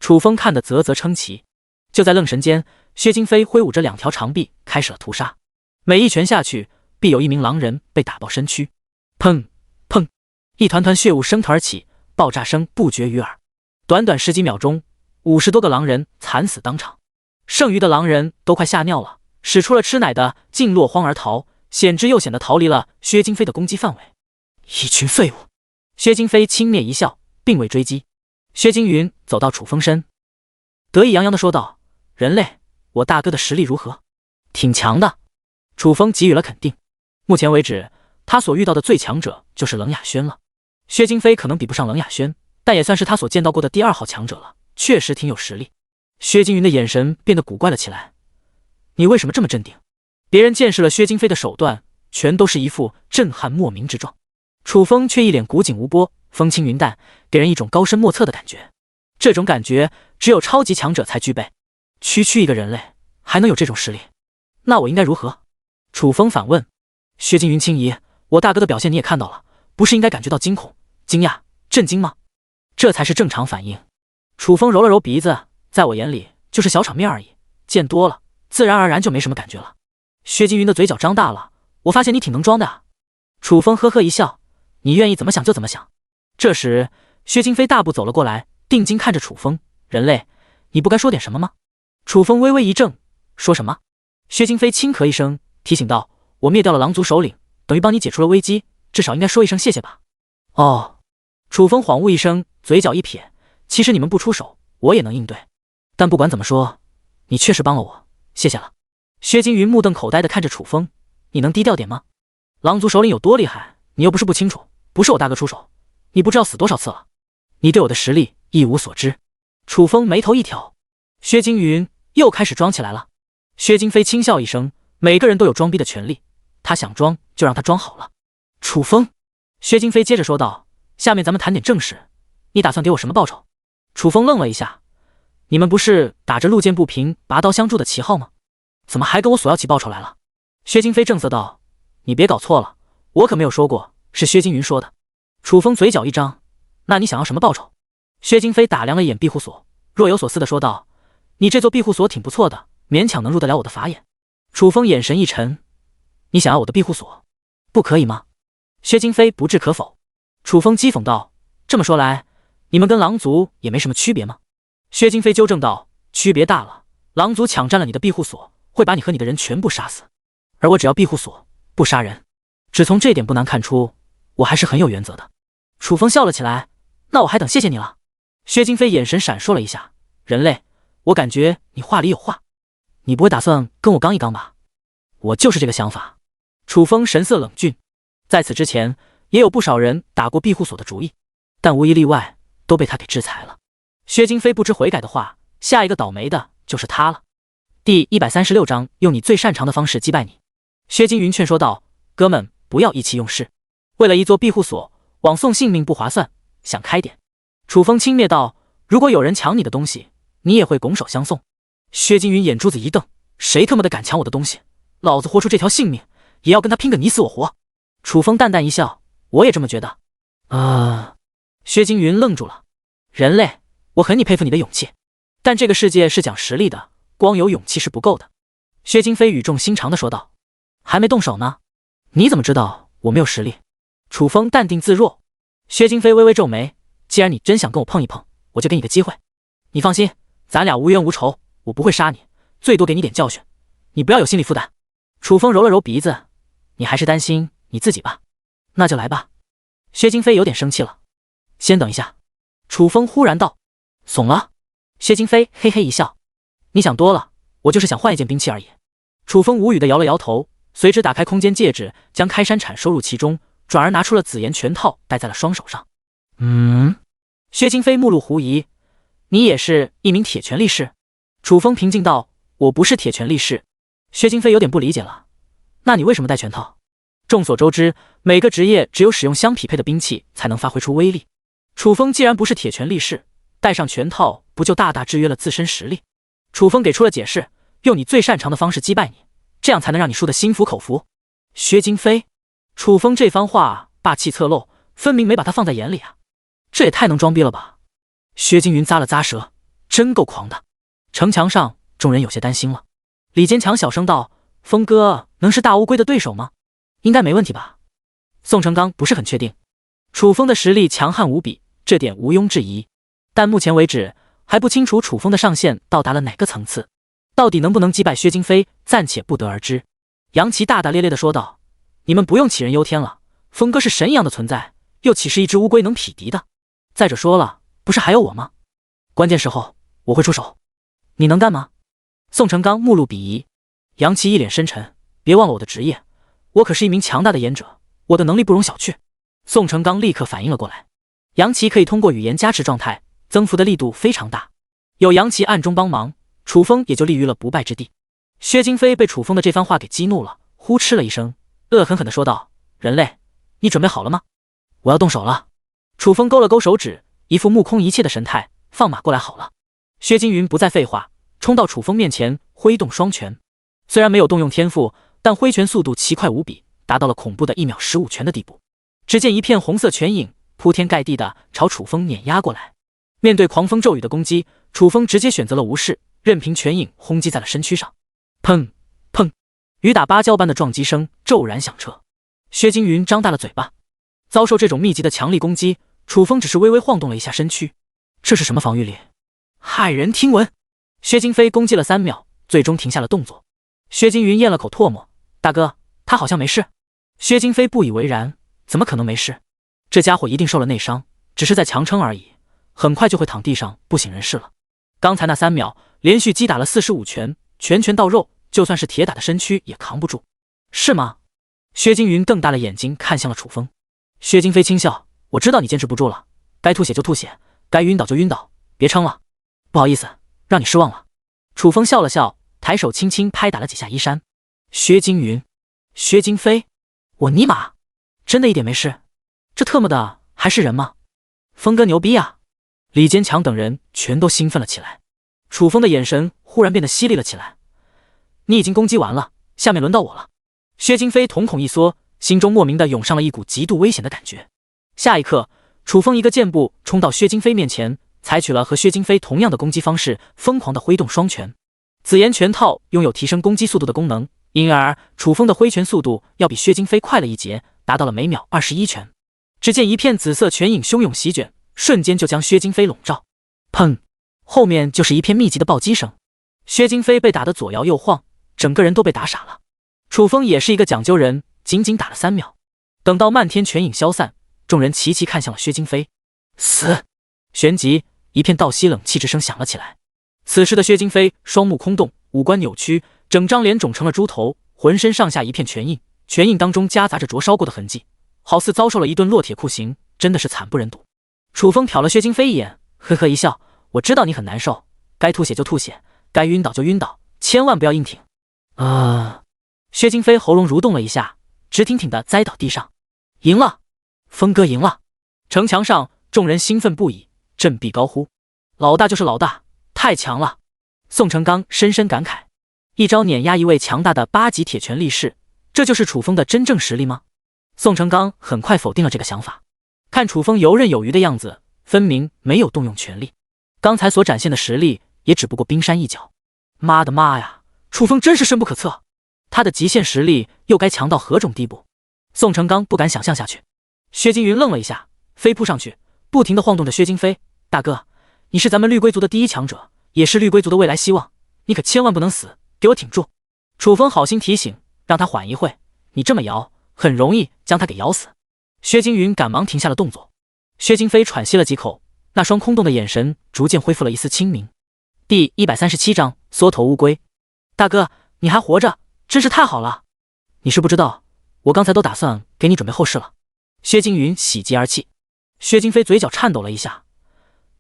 楚风看得啧啧称奇。就在愣神间，薛金飞挥舞着2条长臂开始了屠杀，每一拳下去，必有一名狼人被打爆身躯。砰砰，一团团血雾升腾而起，爆炸声不绝于耳。短短10几秒钟，50多个狼人惨死当场，剩余的狼人都快吓尿了，使出了吃奶的劲落荒而逃，险之又险的逃离了薛金飞的攻击范围。一群废物！薛金飞轻蔑一笑，并未追击。薛金云走到楚风身，得意洋洋地说道：“人类，我大哥的实力如何？挺强的。楚风给予了肯定。目前为止，他所遇到的最强者就是冷雅轩了。薛京飞可能比不上冷雅轩，但也算是他所见到过的第2号强者了，确实挺有实力。薛京云的眼神变得古怪了起来。你为什么这么镇定？别人见识了薛京飞的手段，全都是一副震撼莫名之状。楚风却一脸古井无波，风轻云淡，给人一种高深莫测的感觉。这种感觉只有超级强者才具备。区区一个人类还能有这种实力？那我应该如何？楚风反问。薛京云轻移，我大哥的表现你也看到了，不是应该感觉到惊恐、惊讶、震惊吗？这才是正常反应。楚风揉了揉鼻子，在我眼里就是小场面而已，见多了自然而然就没什么感觉了。薛京云的嘴角张大了，我发现你挺能装的啊。楚风呵呵一笑，你愿意怎么想就怎么想。这时薛京飞大步走了过来，定睛看着楚风，人类，你不该说点什么吗？楚风微微一怔，说什么？薛京飞轻咳一声，提醒道，我灭掉了狼族首领，等于帮你解除了危机，至少应该说一声谢谢吧。哦。楚风恍悟一声，嘴角一撇，其实你们不出手我也能应对，但不管怎么说，你确实帮了我，谢谢了。薛京云目瞪口呆地看着楚风，你能低调点吗？狼族首领有多厉害，你又不是不清楚，不是我大哥出手，你不知道死多少次了，你对我的实力一无所知。楚风眉头一挑，薛京云又开始装起来了。薛京飞轻笑一声，每个人都有装逼的权利，他想装就让他装好了。楚风，薛京飞接着说道，下面咱们谈点正事，你打算给我什么报酬？楚风愣了一下，你们不是打着路见不平拔刀相助的旗号吗？怎么还跟我索要起报酬来了？薛京飞正色道，你别搞错了，我可没有说过，是薛京云说的。楚风嘴角一张，那你想要什么报酬？薛京飞打量了一眼庇护所，若有所思地说道，你这座庇护所挺不错的，勉强能入得了我的法眼。楚风眼神一沉，你想要我的庇护所，不可以吗？薛京飞不置可否。楚风讥讽道，这么说来，你们跟狼族也没什么区别吗？薛京飞纠正道，区别大了，狼族抢占了你的庇护所，会把你和你的人全部杀死，而我只要庇护所，不杀人。只从这点不难看出，我还是很有原则的。楚风笑了起来，那我还等谢谢你了。薛京飞眼神闪烁了一下，人类，我感觉你话里有话，你不会打算跟我刚一刚吧？我就是这个想法。楚风神色冷峻，在此之前也有不少人打过庇护所的主意，但无一例外都被他给制裁了。薛京飞不知悔改的话，下一个倒霉的就是他了。第136章，用你最擅长的方式击败你。薛京云劝说道，哥们不要意气用事，为了一座庇护所，枉送性命不划算，想开点。楚风轻蔑道，如果有人抢你的东西，你也会拱手相送。薛京云眼珠子一瞪，谁他妈的敢抢我的东西，老子豁出这条性命也要跟他拼个你死我活。楚风淡淡一笑，我也这么觉得。薛京云愣住了，人类，我很佩服你的勇气，但这个世界是讲实力的，光有勇气是不够的。薛京飞语重心长地说道，还没动手呢，你怎么知道我没有实力？楚风淡定自若。薛京飞微微皱眉，既然你真想跟我碰一碰，我就给你个机会。你放心，咱俩无冤无仇，我不会杀你，最多给你点教训，你不要有心理负担。楚风揉了揉鼻子，你还是担心你自己吧？那就来吧。薛京飞有点生气了，先等一下。楚风忽然道，怂了？薛京飞嘿嘿一笑，你想多了，我就是想换一件兵器而已。楚风无语地摇了摇头，随之打开空间戒指，将开山铲收入其中，转而拿出了紫炎拳套戴在了双手上。薛京飞目露狐疑，你也是一名铁拳力士？楚风平静道，我不是铁拳力士。薛京飞有点不理解了，那你为什么戴拳套？众所周知，每个职业只有使用相匹配的兵器才能发挥出威力。楚风既然不是铁拳力士，戴上拳套不就大大制约了自身实力？楚风给出了解释，用你最擅长的方式击败你，这样才能让你输得心服口服。薛京飞，楚风这番话霸气侧漏，分明没把他放在眼里啊，这也太能装逼了吧。薛京云咂了咂舌，真够狂的。城墙上众人有些担心了，李坚强小声道，风哥能是大乌龟的对手吗？应该没问题吧。宋成刚不是很确定，楚风的实力强悍无比，这点毋庸置疑，但目前为止还不清楚楚风的上限到达了哪个层次，到底能不能击败薛京飞，暂且不得而知。杨奇大大咧咧地说道，你们不用杞人忧天了，风哥是神一样的存在，又岂是一只乌龟能匹敌的？再者说了，不是还有我吗？关键时候我会出手，你能干吗？宋成刚目露鄙夷。杨奇一脸深沉，别忘了我的职业，我可是一名强大的演者，我的能力不容小觑。宋成刚立刻反应了过来，杨奇可以通过语言加持状态，增幅的力度非常大，有杨奇暗中帮忙，楚风也就立于了不败之地。薛京飞被楚风的这番话给激怒了，呼嗤了一声，恶狠狠地说道：“人类，你准备好了吗？我要动手了。”楚风勾了勾手指，一副目空一切的神态，放马过来好了。薛京云不再废话，冲到楚风面前，挥动双拳。虽然没有动用天赋，但挥拳速度奇快无比，达到了恐怖的1秒15拳的地步。只见一片红色拳影铺天盖地的朝楚风碾压过来。面对狂风骤雨的攻击，楚风直接选择了无视，任凭拳影轰击在了身躯上。砰砰，雨打芭蕉般的撞击声骤然响彻。薛京云张大了嘴巴，遭受这种密集的强力攻击，楚风只是微微晃动了一下身躯。这是什么防御力？骇人听闻！薛京飞攻击了3秒，最终停下了动作。薛京云咽了口唾沫：“大哥，他好像没事。”薛京飞不以为然：“怎么可能没事？这家伙一定受了内伤，只是在强撑而已，很快就会躺地上不省人事了。刚才那3秒，连续击打了45拳，拳拳到肉，就算是铁打的身躯也扛不住，是吗？”薛京云瞪大了眼睛看向了楚风。薛京飞轻笑：“我知道你坚持不住了，该吐血就吐血，该晕倒就晕倒，别撑了。不好意思，让你失望了。”楚风笑了笑，抬手轻轻拍打了几下衣衫。薛京云，薛京飞，我尼玛，真的一点没事？这特么的还是人吗？风哥牛逼啊！李坚强等人全都兴奋了起来。楚风的眼神忽然变得犀利了起来。你已经攻击完了，下面轮到我了。薛京飞瞳孔一缩，心中莫名的涌上了一股极度危险的感觉。下一刻，楚风一个箭步冲到薛京飞面前，采取了和薛京飞同样的攻击方式，疯狂的挥动双拳。紫炎拳套拥有提升攻击速度的功能，因而楚风的挥拳速度要比薛京飞快了一截，达到了每秒21拳。只见一片紫色拳影汹涌席卷，瞬间就将薛京飞笼罩。砰！后面就是一片密集的暴击声。薛京飞被打得左摇右晃，整个人都被打傻了。楚风也是一个讲究人，仅仅打了3秒。等到漫天拳影消散，众人齐齐看向了薛京飞。死！旋即，一片倒吸冷气之声响了起来。此时的薛京飞双目空洞，五官扭曲，整张脸肿成了猪头，浑身上下一片拳印，拳印当中夹杂着灼烧过的痕迹，好似遭受了一顿烙铁酷刑，真的是惨不忍睹。楚风瞟了薛京飞一眼，呵呵一笑：“我知道你很难受，该吐血就吐血，该晕倒就晕倒，千万不要硬挺。”薛京飞喉咙蠕动了一下，直挺挺的栽倒地上。赢了，风哥赢了！城墙上众人兴奋不已，振臂高呼：“老大就是老大，太强了！”宋成刚深深感慨：一招碾压一位强大的8级铁拳力士，这就是楚风的真正实力吗？宋成刚很快否定了这个想法，看楚风游刃有余的样子，分明没有动用全力，刚才所展现的实力也只不过冰山一角。妈的妈呀，楚风真是深不可测，他的极限实力又该强到何种地步？宋成刚不敢想象下去。薛京云愣了一下，飞扑上去，不停地晃动着薛京飞：“大哥，你是咱们绿龟族的第一强者，也是绿龟族的未来希望，你可千万不能死，给我挺住！”楚风好心提醒，让他缓一会，你这么摇，很容易将他给咬死。薛京云赶忙停下了动作。薛京飞喘息了几口，那双空洞的眼神逐渐恢复了一丝清明。第137章缩头乌龟。大哥，你还活着，真是太好了！你是不知道，我刚才都打算给你准备后事了。薛京云喜极而泣。薛京飞嘴角颤抖了一下：“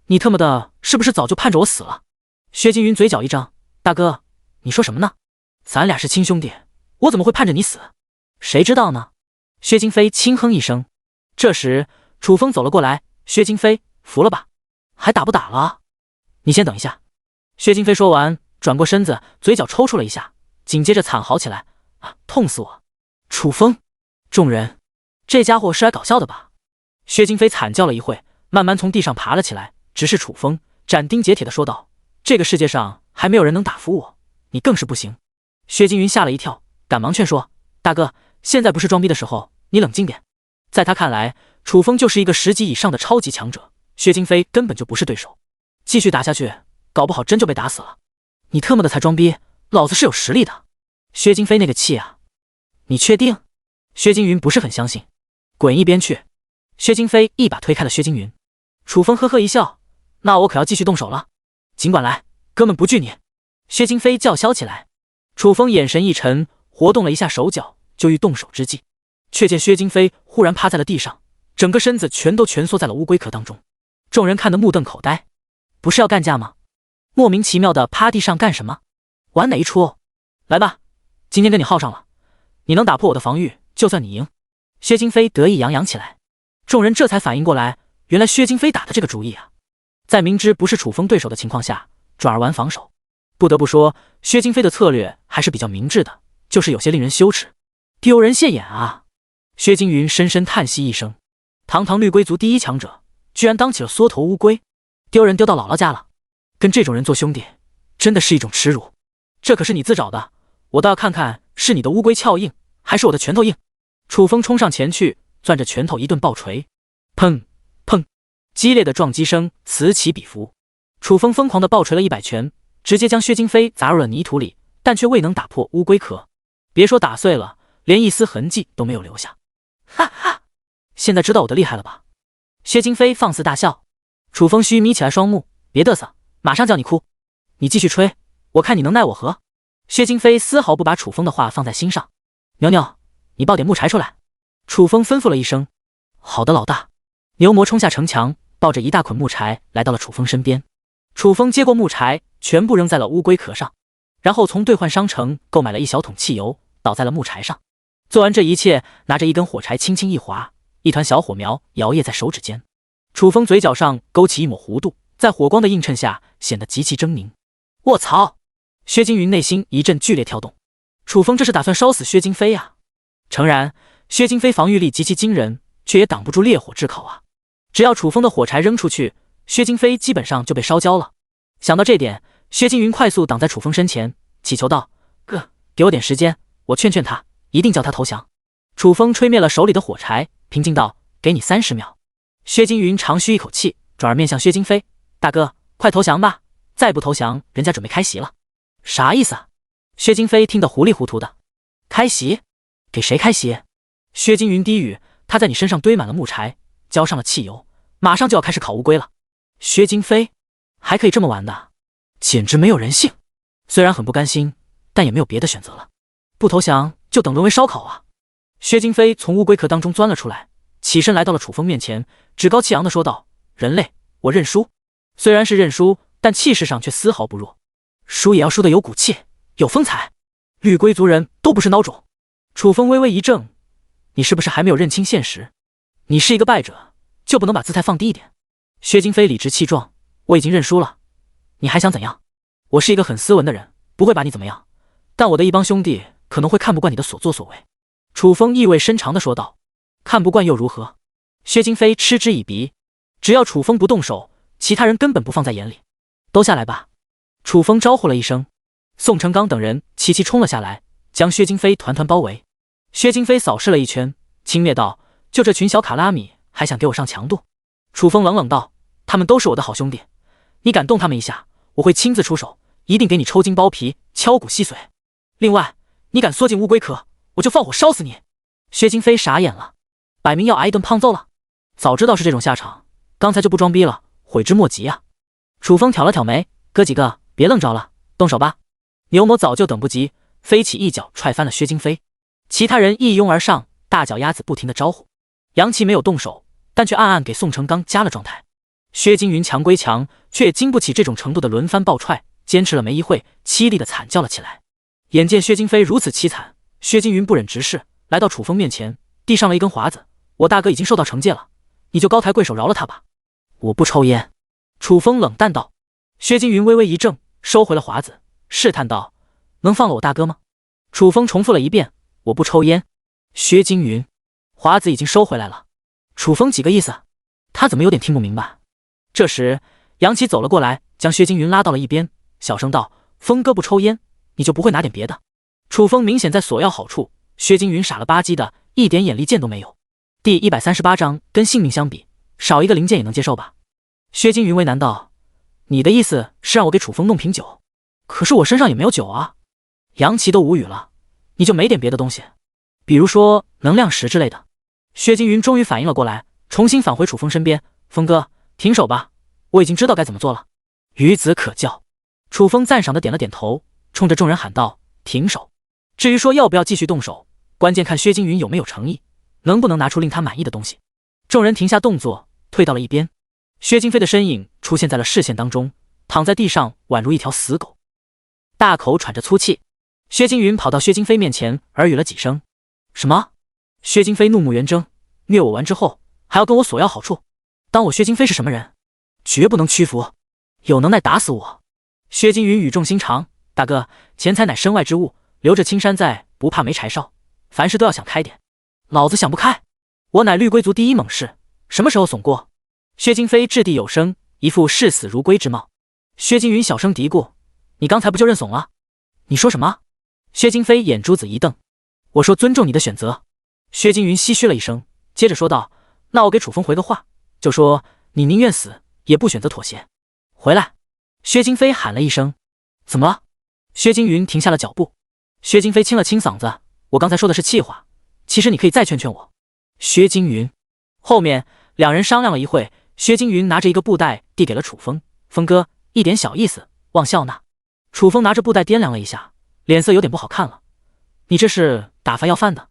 你特么的是不是早就盼着我死了？”薛京云嘴角一张：“大哥，你说什么呢？咱俩是亲兄弟，我怎么会盼着你死？谁知道呢？”薛京飞轻哼一声。这时楚风走了过来：“薛京飞，服了吧？还打不打了？你先等一下。”薛京飞说完，转过身子，嘴角抽搐了一下，紧接着惨嚎起来：“啊，痛死我！”楚风，众人，这家伙是来搞笑的吧？薛京飞惨叫了一会，慢慢从地上爬了起来，直视楚风，斩钉截铁地说道：“这个世界上还没有人能打服我，你更是不行。”薛京云吓了一跳，赶忙劝说：“大哥，现在不是装逼的时候，你冷静点。”在他看来，楚风就是一个10级以上的超级强者，薛京飞根本就不是对手，继续打下去，搞不好真就被打死了。你特么的才装逼，老子是有实力的！薛京飞那个气啊！你确定？薛京云不是很相信。滚一边去！薛京飞一把推开了薛京云。楚风呵呵一笑：“那我可要继续动手了，尽管来，哥们不惧你。”薛京飞叫嚣起来。楚风眼神一沉，活动了一下手脚，就欲动手之际，却见薛京飞忽然趴在了地上，整个身子全都蜷缩在了乌龟壳当中。众人看得目瞪口呆，不是要干架吗？莫名其妙的趴地上干什么？玩哪一出？来吧，今天跟你耗上了，你能打破我的防御，就算你赢。薛京飞得意洋洋起来。众人这才反应过来，原来薛京飞打的这个主意啊，在明知不是楚风对手的情况下，转而玩防守。不得不说，薛京飞的策略还是比较明智的，就是有些令人羞耻，丢人现眼啊！薛京云深深叹息一声，堂堂绿龟族第一强者，居然当起了缩头乌龟，丢人丢到姥姥家了。跟这种人做兄弟，真的是一种耻辱。这可是你自找的，我倒要看看是你的乌龟鞘硬，还是我的拳头硬。楚风冲上前去，攥着拳头一顿暴锤，砰砰，激烈的撞击声此起彼伏。楚风疯狂地暴锤了100拳，直接将薛京飞砸入了泥土里，但却未能打破乌龟壳。别说打碎了，连一丝痕迹都没有留下。哈哈，现在知道我的厉害了吧？薛京飞放肆大笑。楚风须眯起来双目，别嘚瑟，马上叫你哭。你继续吹，我看你能奈我何？薛京飞丝毫不把楚风的话放在心上。牛牛，你抱点木柴出来。楚风吩咐了一声。好的，老大。牛魔冲下城墙，抱着一大捆木柴来到了楚风身边。楚风接过木柴，全部扔在了乌龟壳上，然后从兑换商城购买了一小桶汽油，倒在了木柴上。做完这一切，拿着一根火柴轻轻一划，一团小火苗摇曳在手指间。楚风嘴角上勾起一抹弧度，在火光的映衬下显得极其狰狞。卧槽！薛京云内心一阵剧烈跳动，楚风这是打算烧死薛京飞啊！诚然，薛京飞防御力极其惊人，却也挡不住烈火炙烤啊！只要楚风的火柴扔出去，薛京飞基本上就被烧焦了。想到这点，薛京云快速挡在楚风身前，祈求道：“哥，给我点时间，我劝劝他，一定叫他投降。”楚风吹灭了手里的火柴，平静道：“给你30秒。”薛京云长吁一口气，转而面向薛京飞：“大哥，快投降吧！再不投降，人家准备开席了。”啥意思啊？薛京飞听得糊里糊涂的。开席？给谁开席？薛京云低语：“他在你身上堆满了木柴，浇上了汽油，马上就要开始烤乌龟了。”薛京飞还可以这么玩的，简直没有人性。虽然很不甘心，但也没有别的选择了。不投降就等沦为烧烤啊！薛京飞从乌龟壳当中钻了出来，起身来到了楚风面前，趾高气扬地说道：“人类，我认输。”虽然是认输，但气势上却丝毫不弱。输也要输得有骨气，有风采。绿龟族人都不是孬种。楚风微微一怔：“你是不是还没有认清现实？你是一个败者，就不能把姿态放低一点？”薛京飞理直气壮：“我已经认输了，你还想怎样？我是一个很斯文的人，不会把你怎么样，但我的一帮兄弟可能会看不惯你的所作所为。”楚风意味深长地说道：“看不惯又如何？”薛京飞嗤之以鼻，只要楚风不动手，其他人根本不放在眼里。都下来吧！楚风招呼了一声，宋成刚等人齐齐冲了下来，将薛京飞团团包围。薛京飞扫视了一圈，轻蔑道：“就这群小卡拉米，还想给我上强度？”楚风冷冷道：“他们都是我的好兄弟，你敢动他们一下，我会亲自出手，一定给你抽筋剥皮，敲骨吸髓。另外，你敢缩进乌龟壳，我就放火烧死你！”薛京飞傻眼了，摆明要挨一顿胖揍了。早知道是这种下场，刚才就不装逼了，悔之莫及啊！楚风挑了挑眉：“哥几个别愣着了，动手吧！”牛魔早就等不及，飞起一脚踹翻了薛京飞。其他人一拥而上，大脚丫子不停的招呼。杨琪没有动手，但却暗暗给宋成刚加了状态。薛京云强归强，却也经不起这种程度的轮番暴踹，坚持了没一会，凄厉的惨叫了起来。眼见薛京飞如此凄惨，薛京云不忍直视，来到楚风面前，递上了一根华子：“我大哥已经受到惩戒了，你就高抬贵手饶了他吧。”“我不抽烟。”楚风冷淡道。薛京云微微一怔，收回了华子，试探道：“能放了我大哥吗？”楚风重复了一遍：“我不抽烟。”薛京云，华子已经收回来了。楚风几个意思？他怎么有点听不明白？这时，杨琪走了过来，将薛京云拉到了一边，小声道：“风哥不抽烟，你就不会拿点别的？”楚风明显在索要好处，薛京云傻了吧唧的，一点眼力见都没有。第138章跟性命相比，少一个零件也能接受吧？薛京云为难道：“你的意思是让我给楚风弄瓶酒？可是我身上也没有酒啊！”杨琪都无语了：“你就没点别的东西，比如说能量石之类的？”薛京云终于反应了过来，重新返回楚风身边：“风哥，停手吧，我已经知道该怎么做了。”孺子可教。楚风赞赏的点了点头，冲着众人喊道：“停手！至于说要不要继续动手，关键看薛惊云有没有诚意，能不能拿出令他满意的东西。”众人停下动作，退到了一边。薛京飞的身影出现在了视线当中，躺在地上宛如一条死狗，大口喘着粗气。薛惊云跑到薛京飞面前耳语了几声：“什么？”薛京飞怒目圆睁，虐我完之后还要跟我索要好处，当我薛京飞是什么人？绝不能屈服，有能耐打死我！薛惊云语重心长：“大哥，钱财乃身外之物，留着青山在，不怕没柴烧。凡事都要想开点。老子想不开，我乃绿龟族第一猛士，什么时候怂过？”薛京飞掷地有声，一副视死如归之貌。薛惊云小声嘀咕：“你刚才不就认怂了？”“你说什么？”薛京飞眼珠子一瞪：“我说尊重你的选择。”薛惊云唏嘘了一声，接着说道：“那我给楚风回个话，就说你宁愿死，也不选择妥协。回来！”薛京飞喊了一声：“怎么了？”薛惊云停下了脚步。薛京飞清了清嗓子：“我刚才说的是气话，其实你可以再劝劝我。”薛惊云。后面两人商量了一会，薛惊云拿着一个布袋递给了楚风：“风哥，一点小意思，望笑纳。”楚风拿着布袋掂量了一下，脸色有点不好看了：“你这是打发要饭的？”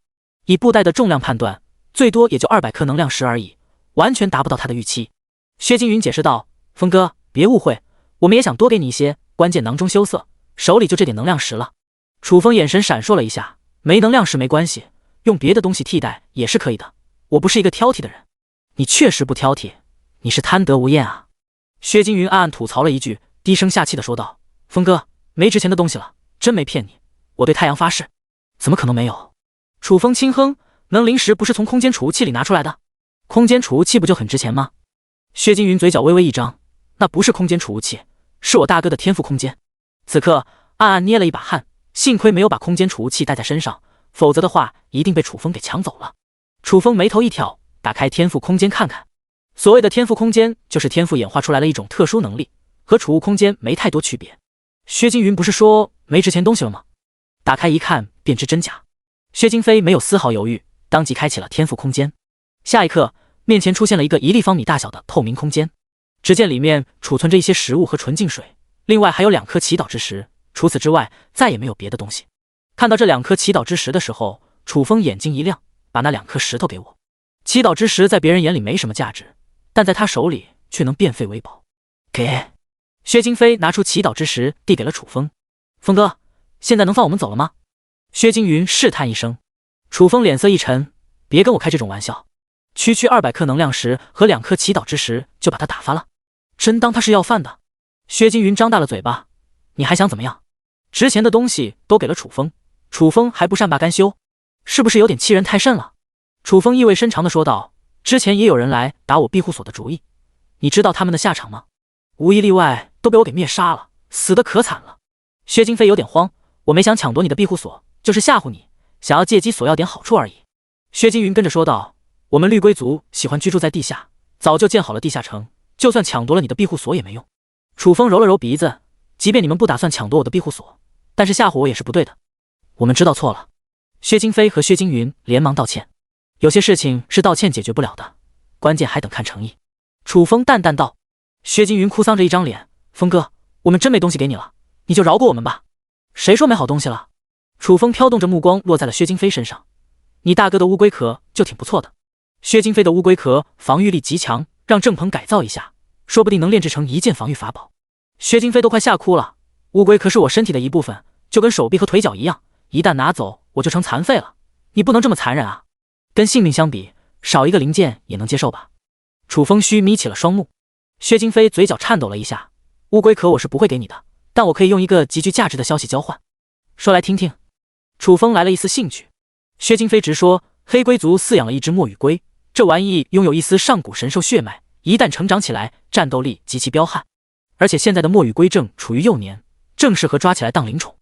以布袋的重量判断，最多也就200颗能量石而已，完全达不到他的预期。薛惊云解释道：“风哥，别误会，我们也想多给你一些，关键囊中羞涩，手里就这点能量石了。”楚风眼神闪烁了一下：“没能量石没关系，用别的东西替代也是可以的。我不是一个挑剔的人。”“你确实不挑剔，你是贪得无厌啊。”薛惊云暗暗吐槽了一句，低声下气的说道：“风哥，没值钱的东西了，真没骗你，我对太阳发誓。”“怎么可能没有？”楚风轻哼：“能灵石不是从空间储物器里拿出来的？空间储物器不就很值钱吗？”薛惊云嘴角微微一张：“那不是空间储物器，是我大哥的天赋空间。”此刻暗暗捏了一把汗，幸亏没有把空间储物器带在身上，否则的话一定被楚风给抢走了。楚风眉头一挑，打开天赋空间看看。所谓的天赋空间，就是天赋演化出来的一种特殊能力，和储物空间没太多区别。薛惊云不是说没值钱东西了吗？打开一看便知真假。薛京飞没有丝毫犹豫，当即开启了天赋空间。下一刻，面前出现了一个1立方米大小的透明空间，只见里面储存着一些食物和纯净水，另外还有2颗祈祷之石，除此之外再也没有别的东西。看到这2颗祈祷之石的时候，楚风眼睛一亮：“把那2颗石头给我。”祈祷之石在别人眼里没什么价值，但在他手里却能变废为宝。给。薛京飞拿出祈祷之石递给了楚风：“风哥，现在能放我们走了吗？”薛惊云试探一声。楚风脸色一沉：“别跟我开这种玩笑，区200颗能量石和2颗祈祷之石就把他打发了，真当他是要饭的？”薛惊云张大了嘴巴：“你还想怎么样？值钱的东西都给了楚风，楚风还不善罢甘休，是不是有点欺人太甚了？”楚风意味深长地说道：“之前也有人来打我庇护所的主意，你知道他们的下场吗？无一例外都被我给灭杀了，死得可惨了。”薛京飞有点慌：“我没想抢夺你的庇护所，就是吓唬你，想要借机索要点好处而已。”薛惊云跟着说道：“我们绿龟族喜欢居住在地下，早就建好了地下城，就算抢夺了你的庇护所也没用。”楚风揉了揉鼻子：“即便你们不打算抢夺我的庇护所，但是吓唬我也是不对的。我们知道错了。”薛京飞和薛惊云连忙道歉：“有些事情是道歉解决不了的，关键还等看诚意。”楚风淡淡道。薛惊云哭丧着一张脸：“风哥，我们真没东西给你了，你就饶过我们吧。”“谁说没好东西了？”楚风飘动着目光落在了薛京飞身上：“你大哥的乌龟壳就挺不错的。”薛京飞的乌龟壳防御力极强，让郑鹏改造一下，说不定能炼制成一件防御法宝。薛京飞都快吓哭了：“乌龟壳是我身体的一部分，就跟手臂和腿脚一样，一旦拿走我就成残废了，你不能这么残忍啊！跟性命相比，少一个零件也能接受吧？”楚风虚眯起了双目。薛京飞嘴角颤抖了一下：“乌龟壳我是不会给你的，但我可以用一个极具价值的消息交换，说来听听。”楚风来了一丝兴趣。薛京飞直说：“黑龟族饲养了一只墨羽龟，这玩意拥有一丝上古神兽血脉，一旦成长起来，战斗力极其彪悍。而且现在的墨羽龟正处于幼年，正适合抓起来当灵宠。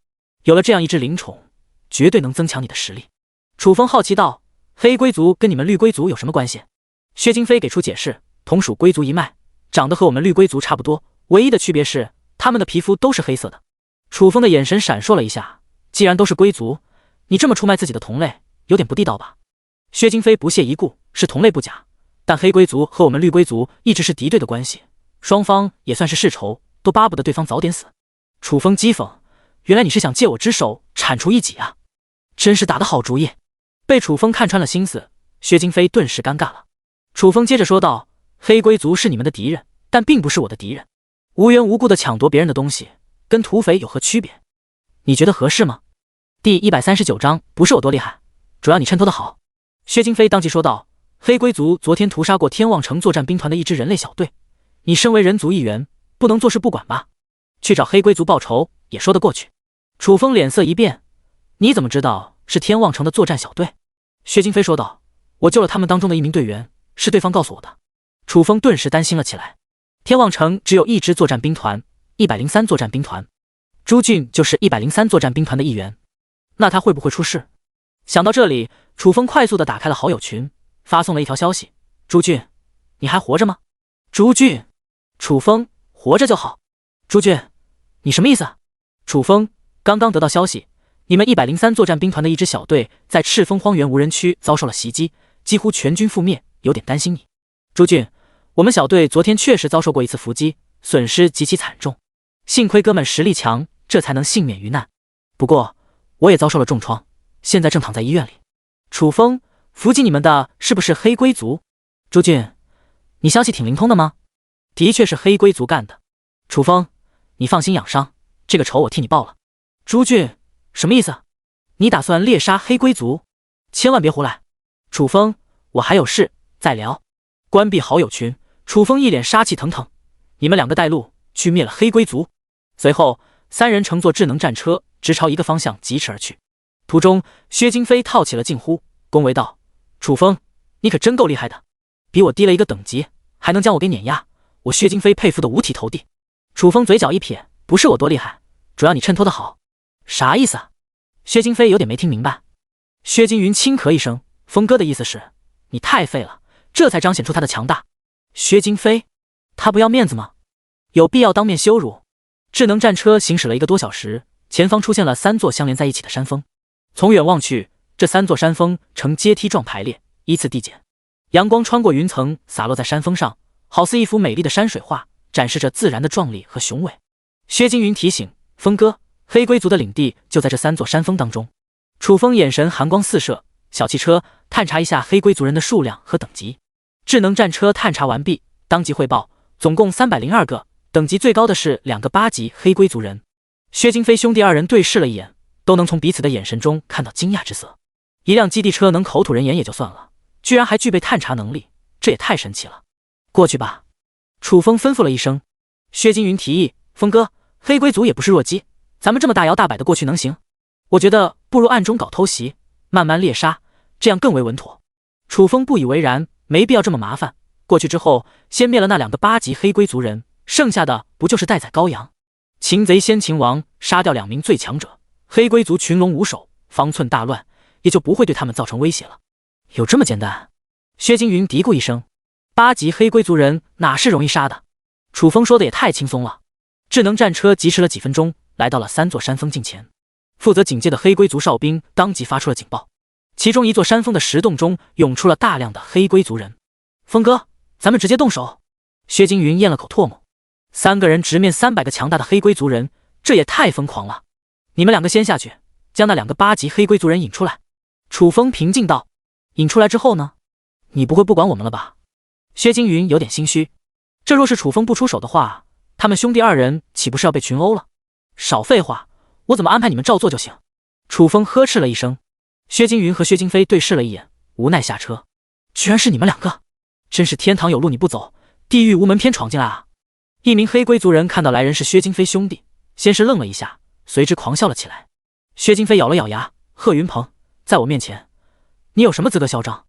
有了这样一只灵宠，绝对能增强你的实力。”楚风好奇道：“黑龟族跟你们绿龟族有什么关系？”薛京飞给出解释：“同属龟族一脉，长得和我们绿龟族差不多，唯一的区别是他们的皮肤都是黑色的。”楚风的眼神闪烁了一下：“既然都是龟族，你这么出卖自己的同类，有点不地道吧？”薛京飞不屑一顾：“是同类不假，但黑龟族和我们绿龟族一直是敌对的关系，双方也算是世仇，都巴不得对方早点死。”楚风讥讽：“原来你是想借我之手铲除异己啊！真是打得好主意。”被楚风看穿了心思，薛京飞顿时尴尬了。楚风接着说道：“黑龟族是你们的敌人，但并不是我的敌人。无缘无故的抢夺别人的东西，跟土匪有何区别？你觉得合适吗？”第139章，不是我多厉害，主要你衬托的好。薛京飞当即说道：“黑龟族昨天屠杀过天望城作战兵团的一支人类小队，你身为人族一员，不能坐视不管吧？去找黑龟族报仇也说得过去。”楚风脸色一变：“你怎么知道是天望城的作战小队？”薛京飞说道：“我救了他们当中的一名队员，是对方告诉我的。”楚风顿时担心了起来。天望城只有一支作战兵团，103作战兵团，朱俊就是103作战兵团的一员，那他会不会出事？想到这里，楚风快速地打开了好友群，发送了一条消息：“朱俊，你还活着吗？”朱俊，楚风，活着就好。朱俊，你什么意思啊？楚风，刚刚得到消息，你们103作战兵团的一支小队在赤峰荒原无人区遭受了袭击，几乎全军覆灭，有点担心你。朱俊，我们小队昨天确实遭受过一次伏击，损失极其惨重，幸亏哥们实力强，这才能幸免于难。不过我也遭受了重创，现在正躺在医院里。楚风，伏击你们的是不是黑龟族？朱俊，你消息挺灵通的吗？的确是黑龟族干的。楚风，你放心养伤，这个仇我替你报了。朱俊，什么意思？你打算猎杀黑龟族？千万别胡来。楚风，我还有事，再聊。关闭好友群，楚风一脸杀气腾腾：“你们两个带路去灭了黑龟族。”随后三人乘坐智能战车直朝一个方向疾驰而去。途中，薛京飞套起了近乎，恭维道：“楚风，你可真够厉害的，比我低了一个等级，还能将我给碾压，我薛京飞佩服的五体投地。”楚风嘴角一撇：“不是我多厉害，主要你衬托的好。”啥意思啊？薛京飞有点没听明白。薛京云轻咳一声：“风哥的意思是，你太废了，这才彰显出他的强大。”薛京飞，他不要面子吗？有必要当面羞辱？智能战车行驶了1个多小时，前方出现了3座相连在一起的山峰。从远望去，这3座山峰呈阶梯状排列，依次递减。阳光穿过云层，洒落在山峰上，好似一幅美丽的山水画，展示着自然的壮丽和雄伟。薛京云提醒：“风哥，黑龟族的领地就在这3座山峰当中。”楚风眼神寒光四射：“小汽车，探查一下黑龟族人的数量和等级。”智能战车探查完毕，当即汇报，总共302个，等级最高的是2个8级黑龟族人。薛京飞兄弟二人对视了一眼，都能从彼此的眼神中看到惊讶之色。一辆基地车能口吐人言也就算了，居然还具备探查能力，这也太神奇了。过去吧。楚风吩咐了一声。薛京云提议：“风哥，黑龟族也不是弱鸡，咱们这么大摇大摆的过去能行？我觉得不如暗中搞偷袭，慢慢猎杀，这样更为稳妥。”楚风不以为然，没必要这么麻烦。过去之后，先灭了那2个8级黑龟族人，剩下的不就是待宰羔羊？擒贼先擒王，杀掉2名最强者，黑龟族群龙无首，方寸大乱，也就不会对他们造成威胁了。有这么简单？薛京云嘀咕一声：“8级黑龟族人哪是容易杀的？”楚风说的也太轻松了。智能战车疾驰了几分钟，来到了3座山峰近前。负责警戒的黑龟族哨兵当即发出了警报。其中一座山峰的石洞中涌出了大量的黑龟族人。风哥，咱们直接动手。薛京云咽了口唾沫，3个人直面300个强大的黑龟族人，这也太疯狂了。你们2个先下去，将那2个8级黑龟族人引出来。楚风平静道。引出来之后呢？你不会不管我们了吧？薛京云有点心虚，这若是楚风不出手的话，他们兄弟2人岂不是要被群殴了？少废话，我怎么安排你们照做就行。楚风呵斥了一声。薛京云和薛京飞对视了一眼，无奈下车。居然是你们2个，真是天堂有路你不走，地狱无门偏闯进来啊！一名黑龟族人看到来人是薛京飞兄弟，先是愣了一下，随之狂笑了起来。薛京飞咬了咬牙：“贺云鹏，在我面前，你有什么资格嚣张？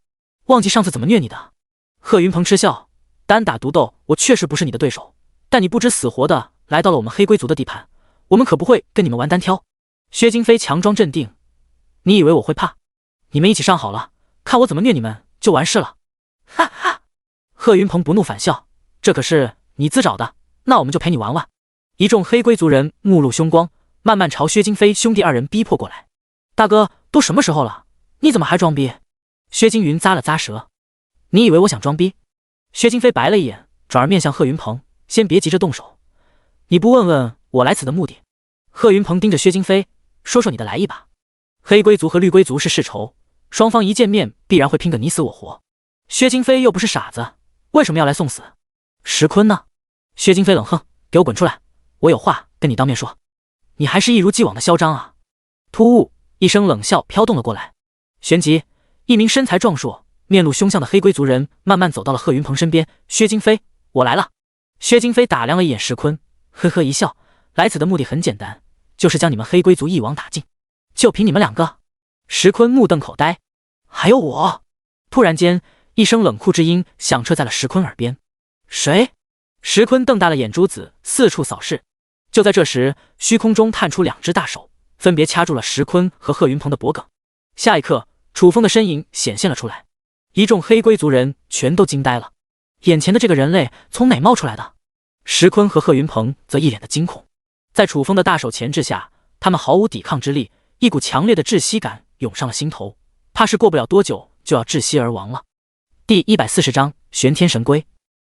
忘记上次怎么虐你的？”贺云鹏嗤笑：“单打独斗，我确实不是你的对手，但你不知死活的来到了我们黑龟族的地盘，我们可不会跟你们玩单挑。”薛京飞强装镇定：“你以为我会怕？你们一起上好了，看我怎么虐你们就完事了。”哈哈！贺云鹏不怒反笑：“这可是你自找的，那我们就陪你玩玩。”一众黑龟族人目露凶光，慢慢朝薛京飞兄弟2人逼迫过来。大哥，都什么时候了，你怎么还装逼？薛京云咂了咂舌：“你以为我想装逼？”薛京飞白了一眼，转而面向贺云鹏：“先别急着动手，你不问问我来此的目的，贺云鹏盯着薛京飞，说说你的来意吧。黑龟族和绿龟族是世仇，双方一见面必然会拼个你死我活。薛京飞又不是傻子，为什么要来送死？石坤呢？薛京飞冷哼，给我滚出来，我有话跟你当面说。你还是一如既往的嚣张啊！突兀，一声冷笑飘动了过来。旋即，一名身材壮硕、面露凶相的黑龟族人慢慢走到了贺云鹏身边。薛京飞，我来了。薛京飞打量了一眼石坤，呵呵一笑，来此的目的很简单，就是将你们黑龟族一网打尽。就凭你们两个？石坤目瞪口呆。还有我！突然间，一声冷酷之音响彻在了石坤耳边。谁？石坤瞪大了眼珠子，四处扫视。就在这时，虚空中探出两只大手，分别掐住了石坤和贺云鹏的脖颈。下一刻，楚风的身影显现了出来。一众黑龟族人全都惊呆了，眼前的这个人类从哪冒出来的？石坤和贺云鹏则一脸的惊恐。在楚风的大手钳制下，他们毫无抵抗之力，一股强烈的窒息感涌上了心头，怕是过不了多久就要窒息而亡了。第140章玄天神龟。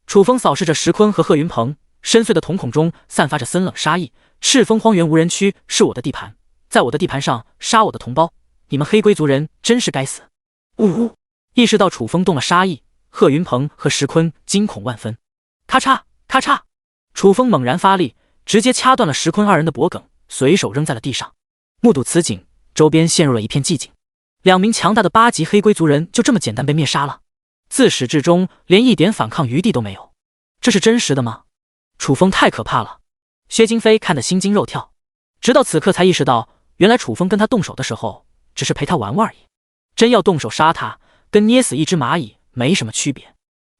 楚风扫视着石坤和贺云鹏，深邃的瞳孔中散发着森冷杀意。赤峰荒原无人区是我的地盘，在我的地盘上杀我的同胞，你们黑龟族人真是该死！呜呜！意识到楚风动了杀意，贺云鹏和石坤惊恐万分。咔嚓咔嚓，楚风猛然发力，直接掐断了石坤二人的脖颈，随手扔在了地上。目睹此景，周边陷入了一片寂静。两名强大的8级黑龟族人就这么简单被灭杀了，自始至终连一点反抗余地都没有。这是真实的吗？楚风太可怕了。薛京飞看得心惊肉跳，直到此刻才意识到，原来楚风跟他动手的时候只是陪他玩玩而已，真要动手杀他，跟捏死一只蚂蚁没什么区别。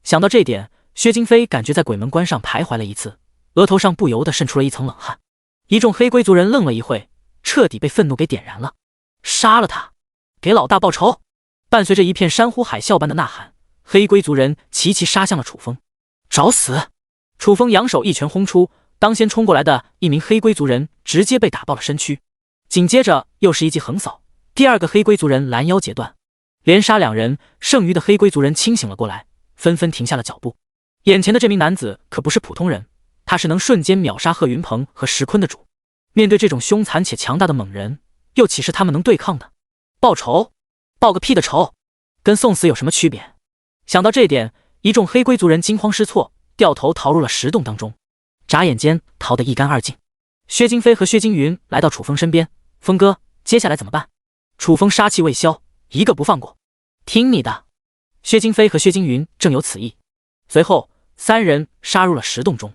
想到这点，薛京飞感觉在鬼门关上徘徊了一次，额头上不由得渗出了一层冷汗。一众黑龟族人愣了一会，彻底被愤怒给点燃了。杀了他，给老大报仇！伴随着一片山呼海啸般的呐喊，黑龟族人齐齐杀向了楚风。找死！楚风扬手一拳轰出，当先冲过来的一名黑龟族人直接被打爆了身躯，紧接着又是一记横扫，第二个黑龟族人拦腰截断，连杀2人，剩余的黑龟族人清醒了过来，纷纷停下了脚步。眼前的这名男子可不是普通人，他是能瞬间秒杀贺云鹏和石坤的主。面对这种凶残且强大的猛人，又岂是他们能对抗的？报仇？报个屁的仇！跟送死有什么区别？想到这点，一众黑龟族人惊慌失措，掉头逃入了石洞当中，眨眼间逃得一干二净。薛京飞和薛京云来到楚风身边，风哥，接下来怎么办？楚风杀气未消，一个不放过。听你的。薛京飞和薛京云正有此意。随后3人杀入了石洞中。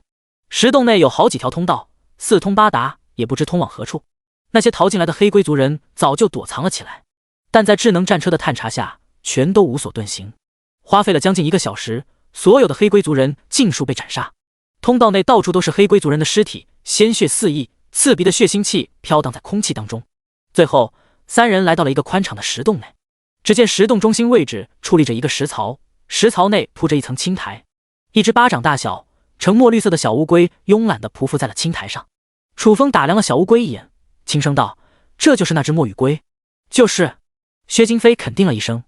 石洞内有好几条通道，四通八达，也不知通往何处。那些逃进来的黑龟族人早就躲藏了起来，但在智能战车的探查下，全都无所遁形。花费了将近1个小时，所有的黑龟族人尽数被斩杀。通道内到处都是黑龟族人的尸体，鲜血四溢，刺鼻的血腥气飘荡在空气当中。最后3人来到了一个宽敞的石洞内，只见石洞中心位置矗立着一个石槽，石槽内铺着一层青苔，一只巴掌大小、呈墨绿色的小乌龟慵懒地匍匐在了青苔上。楚风打量了小乌龟一眼，轻声道：“这就是那只墨羽龟。”就是。薛京飞肯定了一声。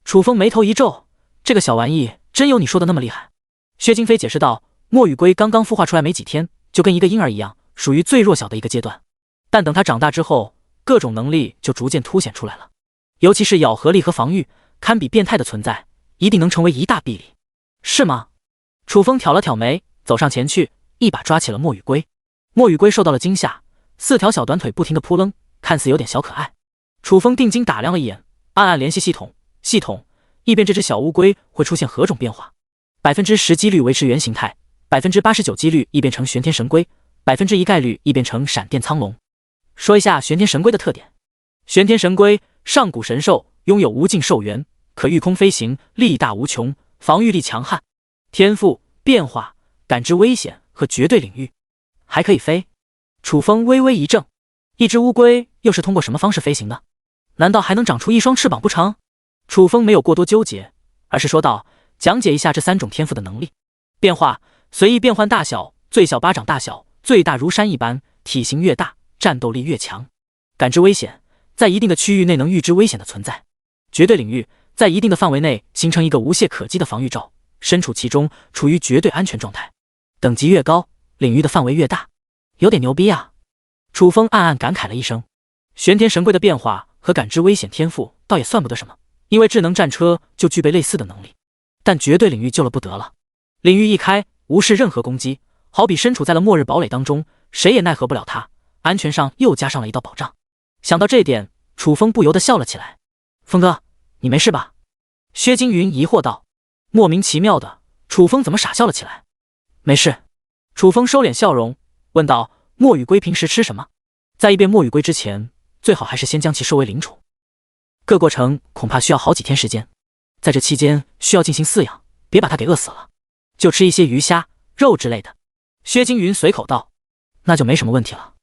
楚风眉头一皱，这个小玩意真有你说的那么厉害？薛京飞解释道：“墨羽龟刚刚孵化出来没几天，就跟一个婴儿一样，属于最弱小的一个阶段。但等它长大之后，各种能力就逐渐凸显出来了，尤其是咬合力和防御，堪比变态的存在，一定能成为一大臂力。是吗？”楚风挑了挑眉，走上前去，一把抓起了墨羽龟。墨羽龟受到了惊吓，4条小短腿不停地扑棱，看似有点小可爱。楚风定睛打量了一眼，暗暗联系系统，异变这只小乌龟会出现何种变化？10%几率维持原形态，89%几率异变成玄天神龟，1%概率异变成闪电苍龙。说一下玄天神龟的特点。玄天神龟，上古神兽，拥有无尽寿元，可御空飞行，力大无穷，防御力强悍。天赋、变化、感知危险和绝对领域，还可以飞。楚风微微一怔，一只乌龟又是通过什么方式飞行的？难道还能长出一双翅膀不成？楚风没有过多纠结，而是说道：“讲解一下这3种天赋的能力。变化，随意变换大小，最小巴掌大小，最大如山一般，体型越大，战斗力越强。感知危险，在一定的区域内能预知危险的存在。绝对领域，在一定的范围内形成一个无懈可击的防御罩，身处其中，处于绝对安全状态。等级越高，领域的范围越大。有点牛逼啊！”楚风暗暗感慨了一声，玄天神龟的变化和感知危险天赋倒也算不得什么，因为智能战车就具备类似的能力，但绝对领域救了不得了。领域一开，无视任何攻击，好比身处在了末日堡垒当中，谁也奈何不了他，安全上又加上了一道保障。想到这点，楚风不由得笑了起来。风哥，你没事吧？薛惊云疑惑道。莫名其妙的，楚风怎么傻笑了起来？没事。楚风收敛笑容，问道：墨羽龟平时吃什么？在异变墨羽龟之前，最好还是先将其收为灵宠。各过程恐怕需要好几天时间，在这期间需要进行饲养，别把它给饿死了。就吃一些鱼虾肉之类的。薛惊云随口道。那就没什么问题了。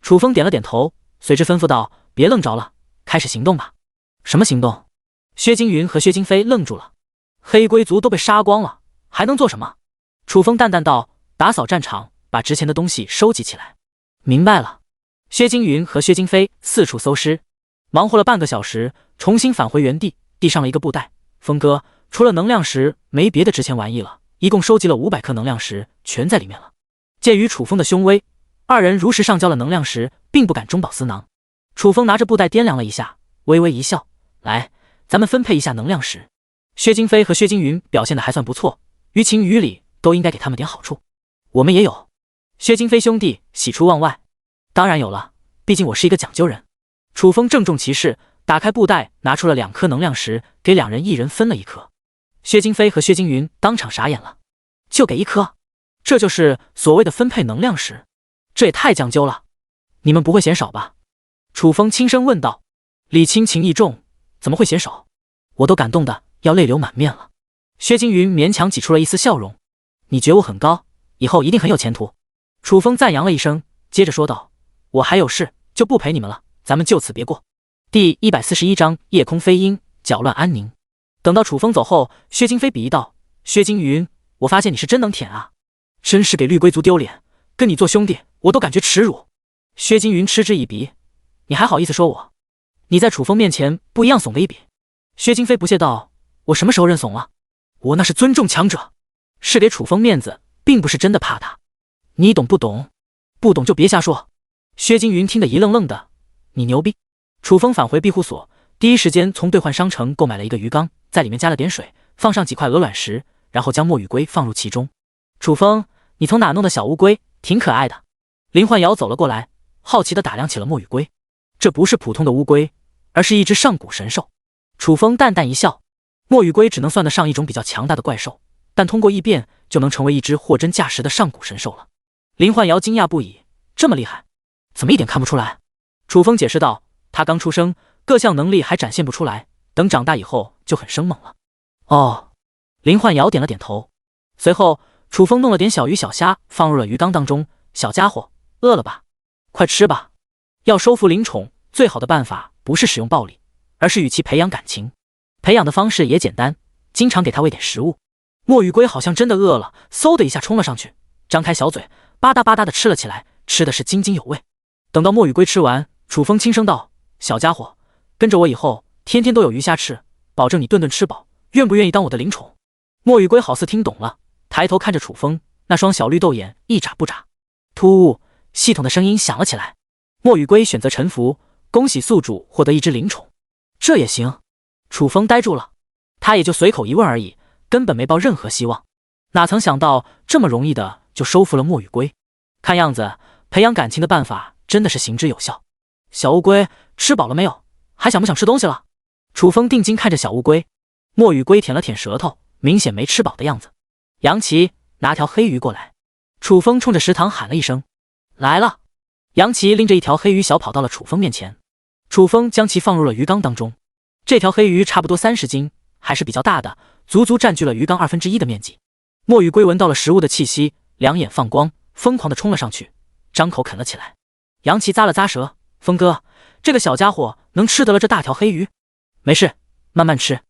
楚风点了点头，随之吩咐道：别愣着了，开始行动吧。什么行动？薛惊云和薛惊飞愣住了。黑龟族都被杀光了，还能做什么？楚风淡淡道：打扫战场，把值钱的东西收集起来。明白了。薛惊云和薛惊飞四处搜尸，忙活了半个小时，重新返回原地，递上了一个布袋。风哥，除了能量石，没别的值钱玩意了，一共收集了500颗能量石，全在里面了。鉴于楚风的凶威，二人如实上交了能量石，并不敢中饱私囊。楚风拿着布袋掂量了一下，微微一笑：来，咱们分配一下能量石。薛惊飞和薛惊云表现的还算不错，于情于理都应该给他们点好处。我们也有。薛惊飞兄弟喜出望外。当然有了，毕竟我是一个讲究人。楚风郑重其事，打开布袋，拿出了2颗能量石，给2人一人分了1颗。薛惊飞和薛惊云当场傻眼了，就给1颗？这就是所谓的分配能量石？这也太讲究了，你们不会嫌少吧？楚风轻声问道。礼轻情意重，怎么会嫌少？我都感动的要泪流满面了。薛惊云勉强挤出了一丝笑容。你觉悟很高，以后一定很有前途。楚风赞扬了一声，接着说道：我还有事，就不陪你们了，咱们就此别过。第141章夜空飞鹰，搅乱安宁。等到楚风走后，薛惊飞鄙夷道：薛惊云，我发现你是真能舔啊，真是给绿龟族丢脸，跟你做兄弟我都感觉耻辱。薛惊云嗤之以鼻：你还好意思说我？你在楚风面前不一样怂的一笔。薛惊飞不屑道：我什么时候认怂了？我那是尊重强者，是给楚风面子，并不是真的怕他。你懂不懂？不懂就别瞎说。薛惊云听得一愣愣的。你牛逼。楚风返回庇护所，第一时间从兑换商城购买了一个鱼缸，在里面加了点水，放上几块鹅卵石，然后将墨羽龟放入其中。楚风，你从哪弄的小乌龟？挺可爱的。林焕瑶走了过来，好奇地打量起了墨羽龟。这不是普通的乌龟，而是一只上古神兽。楚风淡淡一笑，墨羽龟只能算得上一种比较强大的怪兽，但通过异变就能成为一只货真价实的上古神兽了。林焕瑶惊讶不已，这么厉害，怎么一点看不出来？楚风解释道，他刚出生，各项能力还展现不出来，等长大以后就很生猛了。哦，林焕瑶点了点头。随后楚风弄了点小鱼小虾放入了鱼缸当中。小家伙，饿了吧？快吃吧。要收服灵宠，最好的办法不是使用暴力，而是与其培养感情。培养的方式也简单，经常给它喂点食物。墨羽龟好像真的饿了，嗖的一下冲了上去，张开小嘴，吧嗒吧嗒的吃了起来，吃的是津津有味。等到墨羽龟吃完，楚风轻声道：小家伙，跟着我以后天天都有鱼虾吃，保证你顿顿吃饱，愿不愿意当我的灵宠？墨羽龟好似听懂了，抬头看着楚风，那双小绿豆眼一眨不眨。突兀，系统的声音响了起来。墨羽龟选择臣服，恭喜宿主获得一只灵宠。这也行？楚风呆住了，他也就随口一问而已，根本没抱任何希望。哪曾想到这么容易的就收服了墨羽龟。看样子培养感情的办法真的是行之有效。小乌龟，吃饱了没有？还想不想吃东西了？楚风定睛看着小乌龟。墨羽龟舔了舔舌头，明显没吃饱的样子。杨琪，拿条黑鱼过来。楚风冲着食堂喊了一声。来了。杨琪拎着一条黑鱼小跑到了楚风面前。楚风将其放入了鱼缸当中。这条黑鱼差不多30斤，还是比较大的，足足占据了鱼缸1/2的面积。墨羽龟闻到了食物的气息，两眼放光，疯狂地冲了上去，张口啃了起来。杨琪咂了咂舌，风哥，这个小家伙能吃得了这大条黑鱼？没事，慢慢吃。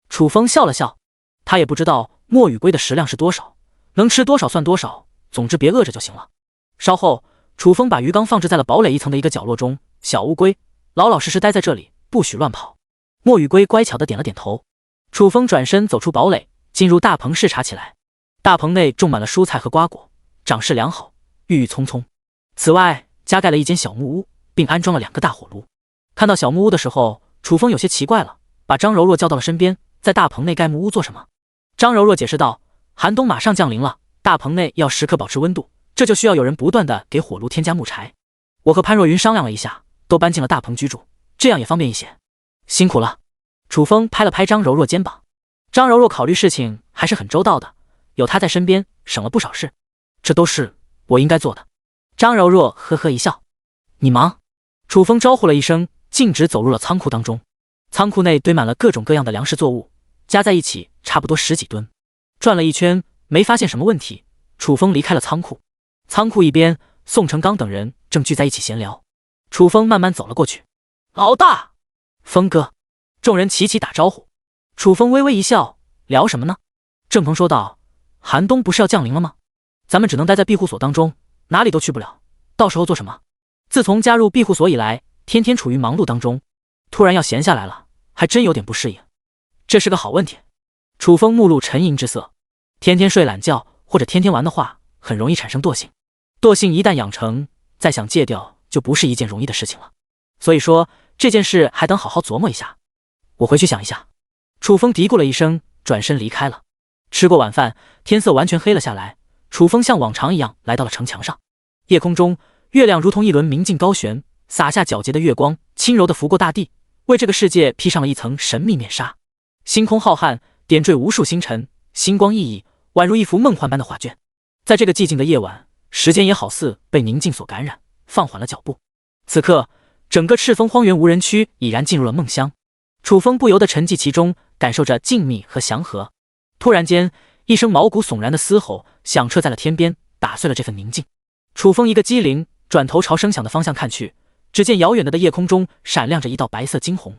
楚风笑了笑，他也不知道墨羽龟的食量是多少，能吃多少算多少，总之别饿着就行了。稍后，楚风把鱼缸放置在了堡垒一层的一个角落中。小乌龟，老老实实待在这里，不许乱跑。墨羽龟乖巧地点了点头。楚风转身走出堡垒，进入大棚视察起来。大棚内种满了蔬菜和瓜果，长势良好，郁郁葱葱。此外，加盖了一间小木屋，并安装了2个大火炉。看到小木屋的时候，楚风有些奇怪了，把张柔若叫到了身边，在大棚内盖木屋做什么？张柔若解释道：寒冬马上降临了，大棚内要时刻保持温度，这就需要有人不断的给火炉添加木柴。我和潘若云商量了一下，都搬进了大棚居住，这样也方便一些。辛苦了。楚风拍了拍张柔若肩膀。张柔若考虑事情还是很周到的，有他在身边，省了不少事。这都是我应该做的。张柔若呵呵一笑。你忙。楚风招呼了一声，径直走入了仓库当中。仓库内堆满了各种各样的粮食作物，加在一起差不多10几吨。转了一圈，没发现什么问题，楚风离开了仓库。仓库一边，宋成刚等人正聚在一起闲聊。楚风慢慢走了过去。老大，风哥。众人齐齐打招呼。楚风微微一笑，聊什么呢？郑鹏说道：寒冬不是要降临了吗？咱们只能待在庇护所当中，哪里都去不了，到时候做什么？自从加入庇护所以来，天天处于忙碌当中，突然要闲下来了，还真有点不适应。这是个好问题。楚风目露沉吟之色。天天睡懒觉或者天天玩的话，很容易产生惰性。惰性一旦养成，再想戒掉就不是一件容易的事情了。所以说这件事还等好好琢磨一下。我回去想一下。楚风嘀咕了一声，转身离开了。吃过晚饭，天色完全黑了下来。楚风像往常一样来到了城墙上。夜空中，月亮如同一轮明镜高悬，洒下皎洁的月光，轻柔地拂过大地，为这个世界披上了一层神秘面纱。星空浩瀚，点缀无数星辰，星光熠熠，宛如一幅梦幻般的画卷。在这个寂静的夜晚，时间也好似被宁静所感染，放缓了脚步。此刻，整个赤峰荒原无人区已然进入了梦乡。楚风不由得沉寂其中，感受着静谧和祥和。突然间，一声毛骨悚然的嘶吼响彻在了天边，打碎了这份宁静。楚风一个机灵，转头朝声响的方向看去，只见遥远的夜空中闪亮着一道白色惊鸿，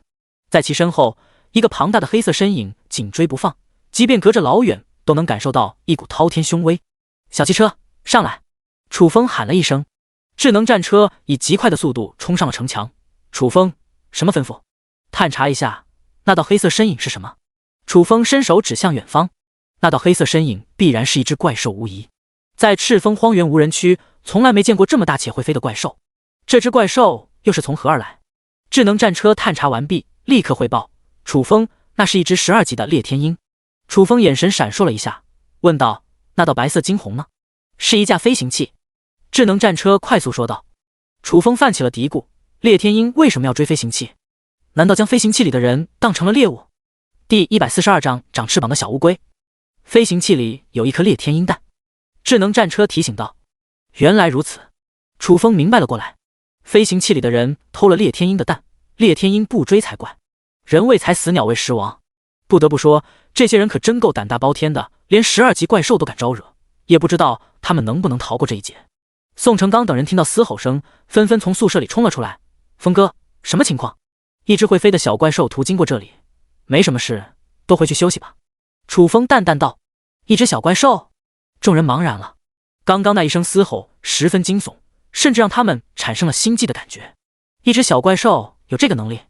在其身后，一个庞大的黑色身影紧追不放，即便隔着老远，都能感受到一股滔天凶威。小汽车，上来！楚风喊了一声。智能战车以极快的速度冲上了城墙。楚风，什么吩咐？探查一下那道黑色身影是什么。楚风伸手指向远方，那道黑色身影必然是一只怪兽无疑。在赤峰荒原无人区，从来没见过这么大且会飞的怪兽。这只怪兽又是从何而来？智能战车探查完毕，立刻汇报：楚风，那是一只12级的猎天鹰。楚风眼神闪烁了一下，问道：那道白色惊鸿呢？是一架飞行器。智能战车快速说道。楚风泛起了嘀咕：猎天鹰为什么要追飞行器？难道将飞行器里的人当成了猎物？第142章长翅膀的小乌龟。飞行器里有一颗猎天鹰蛋。智能战车提醒道。原来如此。楚风明白了过来。飞行器里的人偷了猎天鹰的蛋，猎天鹰不追才怪。人为财死，鸟为食亡。不得不说，这些人可真够胆大包天的，连12级怪兽都敢招惹，也不知道他们能不能逃过这一劫。宋成刚等人听到嘶吼声，纷纷从宿舍里冲了出来。风哥，什么情况？一只会飞的小怪兽途经过这里，没什么事，都回去休息吧。楚风淡淡道。一只小怪兽？众人茫然了。刚刚那一声嘶吼十分惊悚，甚至让他们产生了心悸的感觉。一只小怪兽有这个能力，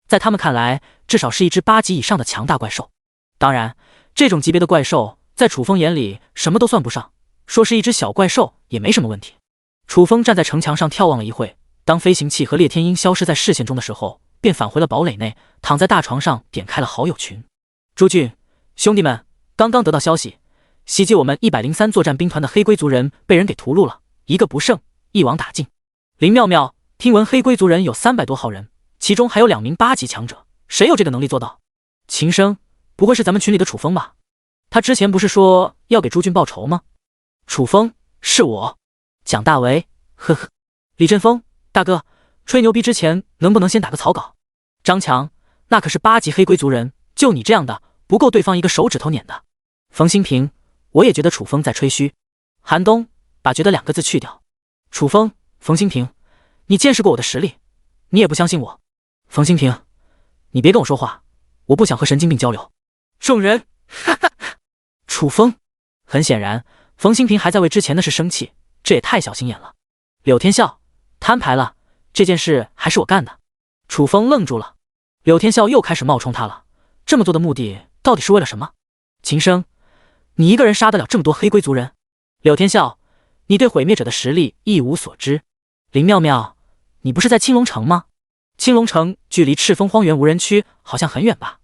在他们看来，至少是一只8级以上的强大怪兽。当然，这种级别的怪兽在楚风眼里什么都算不上，说是一只小怪兽也没什么问题。楚风站在城墙上眺望了一会，当飞行器和猎天鹰消失在视线中的时候，便返回了堡垒内，躺在大床上点开了好友群。朱俊，兄弟们，刚刚得到消息，袭击我们103作战兵团的黑龟族人被人给屠戮了，一个不剩，一网打尽。林妙妙，听闻黑龟族人有300多号人，其中还有2名8级强者，谁有这个能力做到？秦升，不会是咱们群里的楚风吧？他之前不是说要给朱俊报仇吗？楚风，是我。蒋大为，呵呵。李振峰，大哥，吹牛逼之前能不能先打个草稿？张强，那可是8级黑龟族人，就你这样的，不够对方一个手指头撵的。冯新平，我也觉得楚风在吹嘘。韩东，把觉得2个字去掉。楚风，冯新平，你见识过我的实力，你也不相信我。冯新平，你别跟我说话，我不想和神经病交流。众人，哈哈。楚风，很显然，冯新平还在为之前的事生气，这也太小心眼了。柳天笑，摊牌了，这件事还是我干的。楚风愣住了，柳天笑又开始冒充他了，这么做的目的到底是为了什么？秦升，你一个人杀得了这么多黑龟族人？柳天笑，你对毁灭者的实力一无所知。林妙妙，你不是在青龙城吗？青龙城距离赤峰荒原无人区好像很远吧？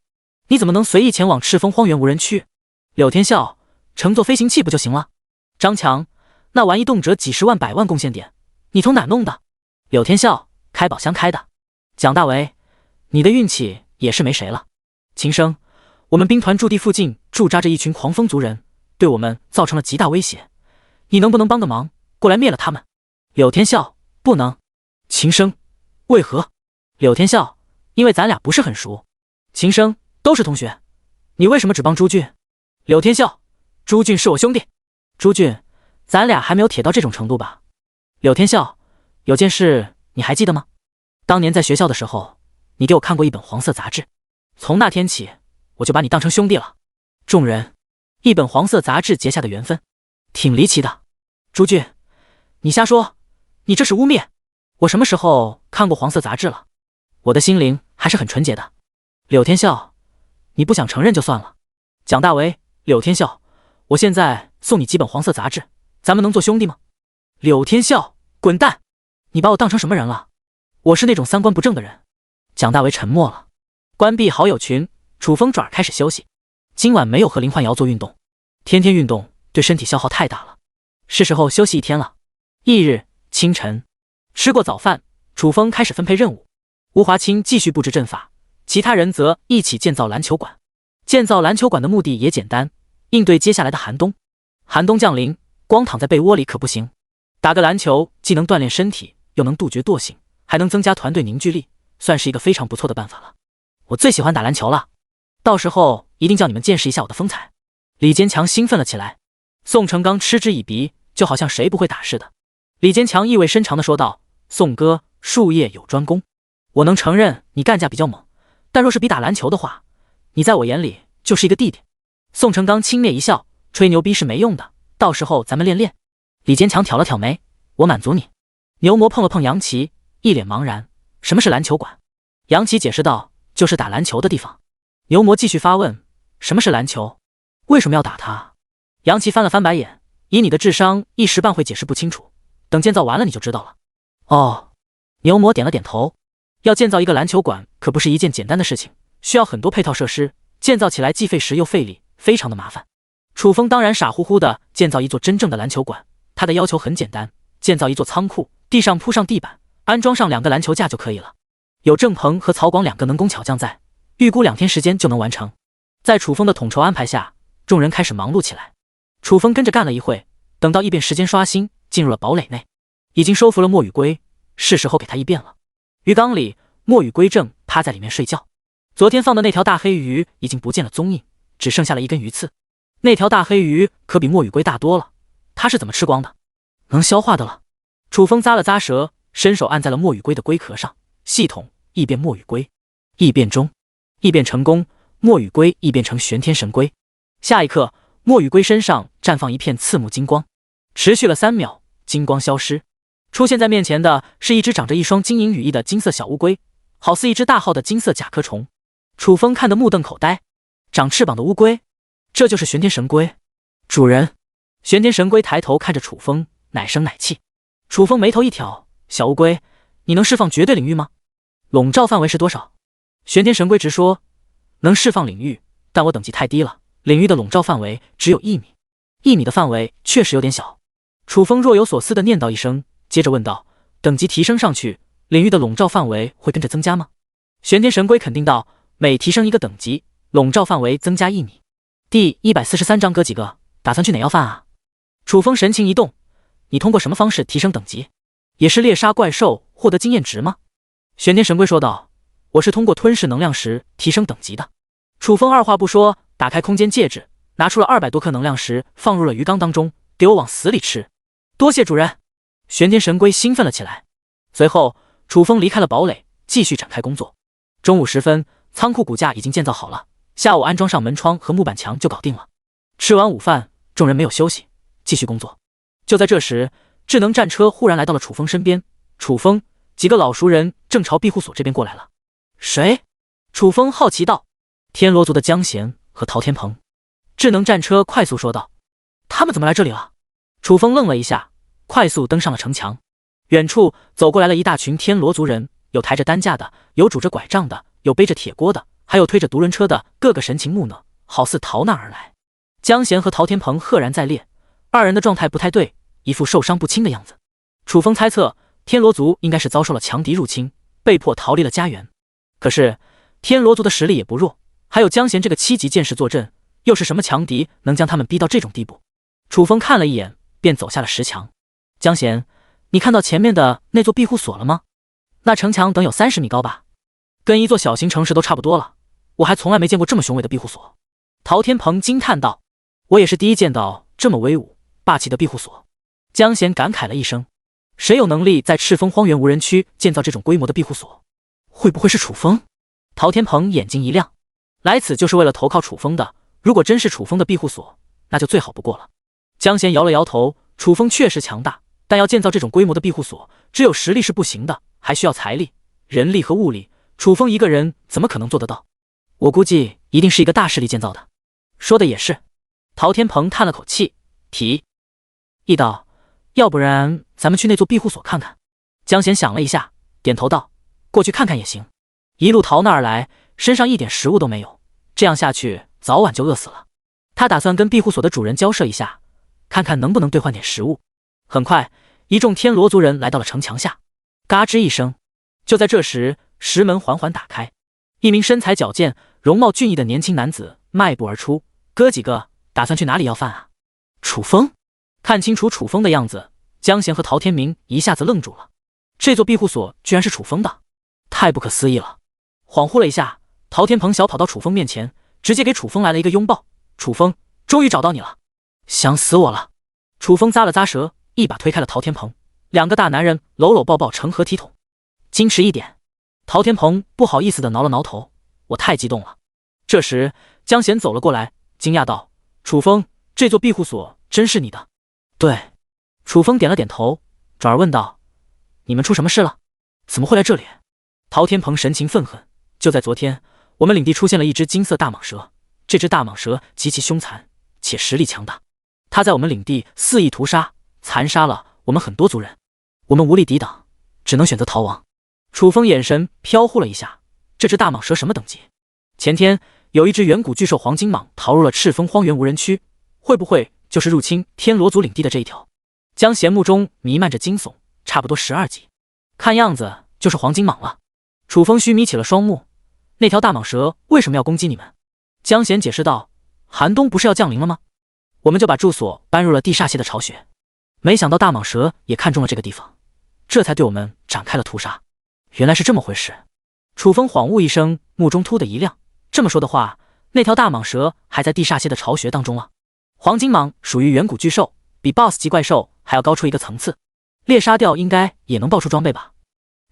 你怎么能随意前往赤峰荒原无人区？柳天笑，乘坐飞行器不就行了？张强，那玩意动辄几十万百万贡献点，你从哪弄的？柳天笑，开宝箱开的。蒋大为，你的运气也是没谁了。秦生，我们兵团驻地附近驻扎着一群狂风族人，对我们造成了极大威胁，你能不能帮个忙，过来灭了他们？柳天笑，不能。秦生，为何？柳天笑，因为咱俩不是很熟。秦生，都是同学，你为什么只帮朱俊？柳天笑，朱俊是我兄弟。朱俊，咱俩还没有铁到这种程度吧？柳天笑，有件事你还记得吗？当年在学校的时候，你给我看过一本黄色杂志，从那天起我就把你当成兄弟了。众人，一本黄色杂志结下的缘分，挺离奇的。朱俊，你瞎说，你这是污蔑！我什么时候看过黄色杂志了？我的心灵还是很纯洁的。柳天笑，你不想承认就算了。蒋大为，柳天笑，我现在送你几本黄色杂志，咱们能做兄弟吗？柳天笑，滚蛋！你把我当成什么人了？我是那种三观不正的人。蒋大为沉默了。关闭好友群，楚风转而开始休息。今晚没有和林焕瑶做运动，天天运动对身体消耗太大了，是时候休息一天了。翌日清晨，吃过早饭，楚风开始分配任务。吴华清继续布置阵法，其他人则一起建造篮球馆。建造篮球馆的目的也简单，应对接下来的寒冬。寒冬降临，光躺在被窝里可不行，打个篮球既能锻炼身体，又能杜绝惰性，还能增加团队凝聚力，算是一个非常不错的办法了。我最喜欢打篮球了，到时候一定叫你们见识一下我的风采。李坚强兴奋了起来，宋成刚嗤之以鼻，就好像谁不会打似的。李坚强意味深长地说道：宋哥，术业有专攻，我能承认你干架比较猛，但若是比打篮球的话，你在我眼里就是一个弟弟。宋成刚轻蔑一笑，吹牛逼是没用的，到时候咱们练练。李坚强挑了挑眉，我满足你。牛魔碰了碰杨奇，一脸茫然，什么是篮球馆？杨奇解释道，就是打篮球的地方。牛魔继续发问，什么是篮球？为什么要打他？杨奇翻了翻白眼，以你的智商一时半会解释不清楚，等建造完了你就知道了。哦，牛魔点了点头。要建造一个篮球馆可不是一件简单的事情，需要很多配套设施，建造起来既费时又费力，非常的麻烦。楚风当然傻乎乎的建造一座真正的篮球馆，他的要求很简单，建造一座仓库，地上铺上地板，安装上2个篮球架就可以了。有郑鹏和曹广2个能工巧匠在，预估2天时间就能完成。在楚风的统筹安排下，众人开始忙碌起来。楚风跟着干了一会，等到异变时间刷新，进入了堡垒内，已经收服了墨羽龟，是时候给他异变了。鱼缸里，墨羽龟正趴在里面睡觉。昨天放的那条大黑鱼已经不见了踪影，只剩下了一根鱼刺。那条大黑鱼可比墨羽龟大多了，它是怎么吃光的？能消化的了。楚风咂了咂舌，伸手按在了墨羽龟的龟壳上，系统异变墨羽龟。异变中，异变成功，墨羽龟异变成玄天神龟。下一刻，墨羽龟身上绽放一片刺目金光，持续了3秒，金光消失。出现在面前的是一只长着一双晶莹羽翼的金色小乌龟，好似一只大号的金色甲壳虫。楚风看得目瞪口呆，长翅膀的乌龟，这就是玄天神龟。主人，玄天神龟抬头看着楚风，奶声奶气。楚风眉头一挑，小乌龟，你能释放绝对领域吗？笼罩范围是多少？玄天神龟直说，能释放领域，但我等级太低了，领域的笼罩范围只有1米，1米的范围确实有点小。楚风若有所思地念叨一声，接着问道，等级提升上去，领域的笼罩范围会跟着增加吗？玄天神龟肯定道，每提升1个等级，笼罩范围增加1米。第143章哥几个，打算去哪要饭啊？楚风神情一动，你通过什么方式提升等级？也是猎杀怪兽获得经验值吗？玄天神龟说道，我是通过吞噬能量石提升等级的。楚风二话不说，打开空间戒指，拿出了200多颗能量石，放入了鱼缸当中，给我往死里吃。多谢主人。玄天神龟兴奋了起来。随后，楚风离开了堡垒，继续展开工作。中午时分，仓库骨架已经建造好了，下午安装上门窗和木板墙就搞定了。吃完午饭，众人没有休息，继续工作。就在这时，智能战车忽然来到了楚风身边。楚风，几个老熟人正朝庇护所这边过来了。谁？楚风好奇道。天罗族的江贤和陶天鹏。智能战车快速说道。他们怎么来这里了？楚风愣了一下，快速登上了城墙。远处走过来了一大群天罗族人，有抬着担架的，有拄着拐杖的，有背着铁锅的，还有推着独轮车的，个个神情木讷，好似逃难而来。江贤和陶天鹏赫然在列，二人的状态不太对，一副受伤不轻的样子。楚风猜测天罗族应该是遭受了强敌入侵，被迫逃离了家园。可是天罗族的实力也不弱，还有江贤这个7级剑士坐镇，又是什么强敌能将他们逼到这种地步？楚风看了一眼，便走下了石墙。江贤，你看到前面的那座庇护所了吗？那城墙等有30米高吧，跟一座小型城市都差不多了，我还从来没见过这么雄伟的庇护所。陶天鹏惊叹道：“我也是第一见到这么威武霸气的庇护所。”江贤感慨了一声：“谁有能力在赤峰荒原无人区建造这种规模的庇护所？会不会是楚风？”陶天鹏眼睛一亮，来此就是为了投靠楚风的，如果真是楚风的庇护所，那就最好不过了。江贤摇了摇头，楚风确实强大，但要建造这种规模的庇护所，只有实力是不行的，还需要财力、人力和物力，楚风一个人怎么可能做得到？我估计一定是一个大势力建造的。说的也是。陶天鹏叹了口气，提议道：“要不然咱们去那座庇护所看看。”江贤想了一下，点头道：“过去看看也行。一路逃难而来，身上一点食物都没有，这样下去早晚就饿死了。”他打算跟庇护所的主人交涉一下，看看能不能兑换点食物。很快，一众天罗族人来到了城墙下，嘎吱一声，就在这时，石门缓缓打开，一名身材矫健、容貌俊逸的年轻男子迈步而出。哥几个打算去哪里要饭啊？楚风。看清楚楚风的样子，江贤和陶天明一下子愣住了。这座庇护所居然是楚风的，太不可思议了。恍惚了一下，陶天鹏小跑到楚风面前，直接给楚风来了一个拥抱。楚风，终于找到你了，想死我了。楚风咂了咂舌，一把推开了陶天鹏，两个大男人搂搂抱抱，成何体统？矜持一点。陶天鹏不好意思地挠了挠头，我太激动了。这时江贤走了过来，惊讶道：“楚风，这座庇护所真是你的？”“对。”楚风点了点头，转而问道：“你们出什么事了？怎么会来这里？”陶天鹏神情愤恨：“就在昨天，我们领地出现了一只金色大蟒蛇，这只大蟒蛇极其凶残，且实力强大。它在我们领地肆意屠杀，残杀了我们很多族人，我们无力抵挡，只能选择逃亡。”楚风眼神飘忽了一下，这只大蟒蛇什么等级？前天有一只远古巨兽黄金蟒逃入了赤峰荒原无人区，会不会就是入侵天罗族领地的这一条？江贤目中弥漫着惊悚，差不多12级，看样子就是黄金蟒了。楚风虚眯起了双目，那条大蟒蛇为什么要攻击你们？江贤解释道：“寒冬不是要降临了吗？我们就把住所搬入了地煞蟹的巢穴，没想到大蟒蛇也看中了这个地方，这才对我们展开了屠杀。原来是这么回事。”楚风恍悟一声，目中突的一亮，这么说的话，那条大蟒蛇还在地煞蟹的巢穴当中了。黄金蟒属于远古巨兽，比 BOSS 级怪兽还要高出一个层次，猎杀掉应该也能爆出装备吧？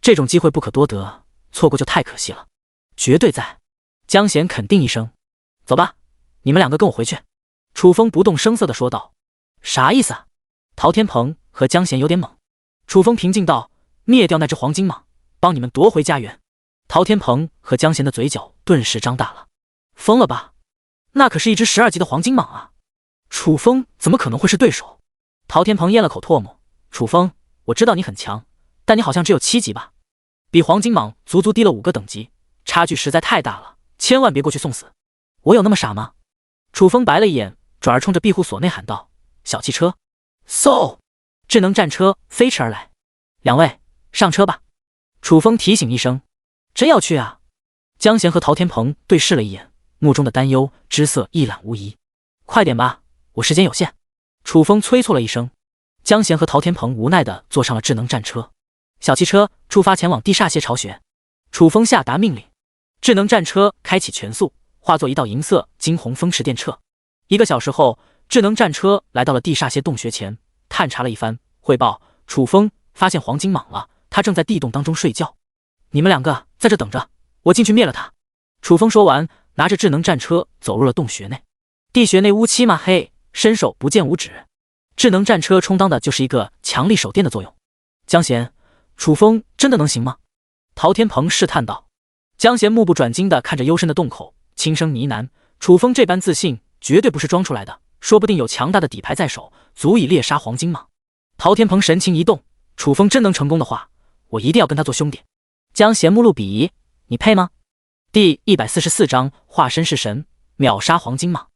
这种机会不可多得，错过就太可惜了。绝对在。江贤肯定一声：“走吧，你们两个跟我回去。”楚风不动声色地说道：“啥意思啊？”陶天鹏和江贤有点懵。楚风平静道：“灭掉那只黄金蟒，帮你们夺回家园。”陶天鹏和江贤的嘴角顿时张大了。疯了吧？那可是一只12级的黄金蟒啊！楚风怎么可能会是对手？陶天鹏咽了口唾沫：“楚风，我知道你很强，但你好像只有7级吧？比黄金蟒足足低了5个等级，差距实在太大了，千万别过去送死。”“我有那么傻吗？”楚风白了一眼，转而冲着庇护所内喊道：“小汽车，嗖！”智能战车飞驰而来，“两位上车吧。”楚风提醒一声。真要去啊？江贤和陶天鹏对视了一眼，目中的担忧之色一览无遗。“快点吧，我时间有限。”楚风催促了一声。江贤和陶天鹏无奈地坐上了智能战车，小汽车出发前往地煞蟹巢穴。楚风下达命令，智能战车开启全速，化作一道银色金红风驰电掣。1个小时后，智能战车来到了地煞蟹洞穴前，探查了一番，汇报：“楚风发现黄金蟒了，它正在地洞当中睡觉。你们两个在这等着，我进去灭了它。”楚风说完，拿着智能战车走入了洞穴内。地穴内乌漆嘛黑，伸手不见五指，智能战车充当的就是一个强力手电的作用。江贤，楚风真的能行吗？陶天鹏试探道。江贤目不转睛地看着幽深的洞口，轻声呢喃：“楚风这般自信，绝对不是装出来的，说不定有强大的底牌在手，足以猎杀黄金蟒。”陶天鹏神情一动，楚风真能成功的话，我一定要跟他做兄弟。将贤目录鄙夷，你配吗？第144章化身是神，秒杀黄金蟒。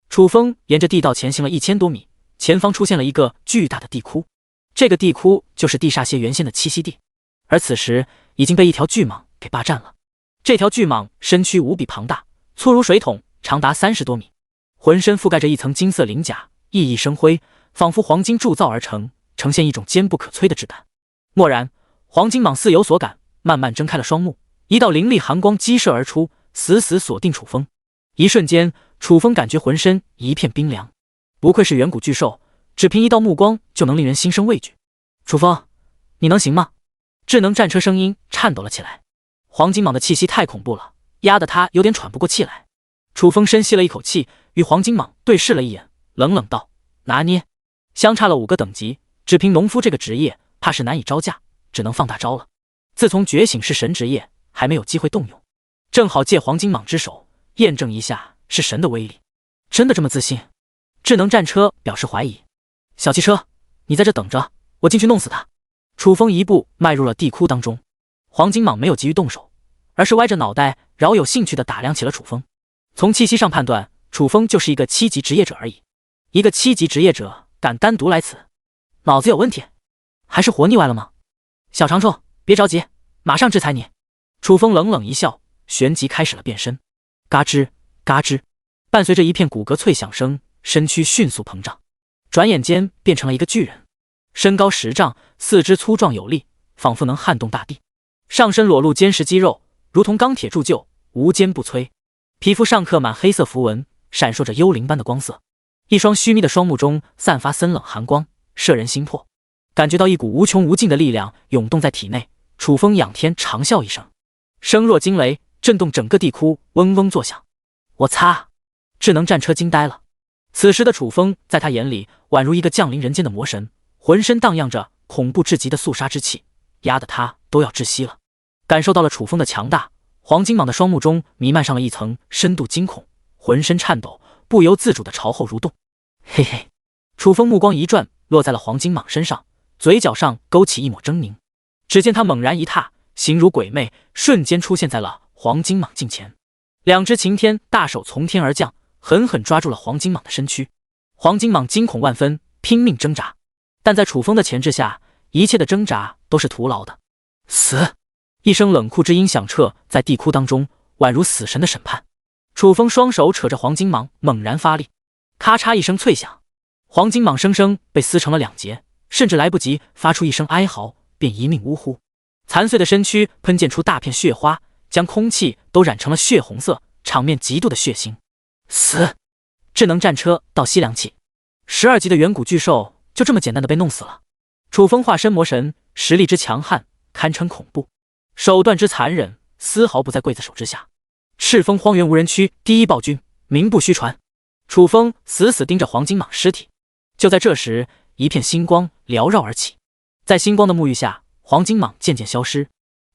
楚风沿着地道前行了1000多米，前方出现了一个巨大的地窟。这个地窟就是地煞蝎原先的栖息地，而此时已经被一条巨蟒给霸占了。这条巨蟒身躯无比庞大，粗如水桶，长达30多米，浑身覆盖着一层金色鳞甲，熠熠生辉，仿佛黄金铸造而成，呈现一种坚不可摧的质感。蓦然，黄金蟒似有所感，慢慢睁开了双目，一道凌厉寒光激射而出，死死锁定楚风。一瞬间，楚风感觉浑身一片冰凉，不愧是远古巨兽，只凭一道目光就能令人心生畏惧。楚风，你能行吗？智能战车声音颤抖了起来。黄金蟒的气息太恐怖了，压得他有点喘不过气来。楚风深吸了一口气，与黄金蟒对视了一眼，冷冷道：拿捏。相差了5个等级，只凭农夫这个职业，怕是难以招架，只能放大招了。自从觉醒是神职业，还没有机会动用，正好借黄金蟒之手验证一下是神的威力。真的这么自信？智能战车表示怀疑。小汽车，你在这等着，我进去弄死他。楚风一步迈入了地窟当中。黄金蟒没有急于动手，而是歪着脑袋，饶有兴趣地打量起了楚风。从气息上判断，楚风就是一个7级职业者而已。一个7级职业者敢单独来此，脑子有问题，还是活腻歪了吗？小长虫，别着急，马上制裁你。楚风冷冷一笑，旋即开始了变身。嘎吱嘎吱，伴随着一片骨骼脆响声，身躯迅速膨胀，转眼间变成了一个巨人，身高10丈，四肢粗壮有力，仿佛能撼动大地。上身裸露坚实肌肉，如同钢铁铸就，无坚不摧。皮肤上刻满黑色符文，闪烁着幽灵般的光色。一双虚眯的双目中散发森冷寒光，摄人心魄。感觉到一股无穷无尽的力量涌动在体内，楚风仰天长啸一声，声若惊雷，震动整个地窟，嗡嗡作响。我擦！智能战车惊呆了。此时的楚风在他眼里宛如一个降临人间的魔神，浑身荡漾着恐怖至极的肃杀之气，压得他都要窒息了。感受到了楚风的强大，黄金蟒的双目中弥漫上了一层深度惊恐，浑身颤抖，不由自主地朝后蠕动。嘿嘿，楚风目光一转，落在了黄金蟒身上，嘴角上勾起一抹狰狞。只见他猛然一踏，形如鬼魅，瞬间出现在了黄金蟒近前。2只擎天大手从天而降，狠狠抓住了黄金蟒的身躯。黄金蟒惊恐万分，拼命挣扎，但在楚风的钳制下，一切的挣扎都是徒劳的。死！一声冷酷之音响彻在地窟当中，宛如死神的审判。楚风双手扯着黄金蟒，猛然发力，咔嚓一声脆响，黄金蟒生生被撕成了2截，甚至来不及发出一声哀嚎，便一命呜呼。残碎的身躯喷溅出大片血花，将空气都染成了血红色，场面极度的血腥。死！智能战车倒吸凉气，12级的远古巨兽就这么简单的被弄死了。楚风化身魔神，实力之强悍，堪称恐怖，手段之残忍，丝毫不在刽子手之下。赤峰荒原无人区第1暴君，名不虚传。楚风死死盯着黄金蟒尸体。就在这时，一片星光缭绕而起，在星光的沐浴下，黄金蟒渐渐消失。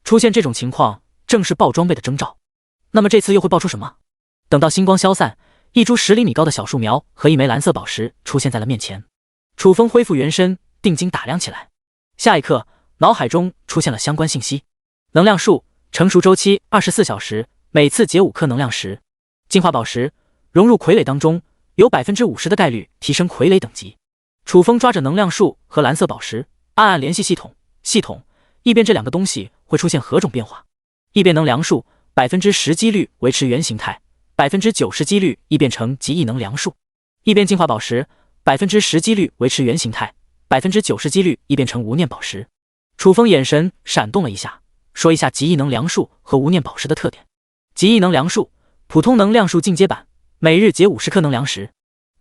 出现这种情况，正是爆装备的征兆。那么这次又会爆出什么？等到星光消散，一株10厘米高的小树苗和一枚蓝色宝石出现在了面前。楚风恢复原身，定睛打量起来。下一刻，脑海中出现了相关信息：能量树成熟周期24小时，每次结5颗能量石。进化宝石融入傀儡当中，有 50% 的概率提升傀儡等级。楚风抓着能量树和蓝色宝石，暗暗联系系统。系统，异变这2个东西会出现何种变化？异变能量树 10% 几率维持原形态， 90% 几率异变成极异能量树。异变进化宝石 10% 几率维持原形态， 90% 几率异变成无念宝石。楚风眼神闪动了一下，说一下极异能量树和无念宝石的特点。极异能量树，普通能量树进阶版，每日结50颗能量石。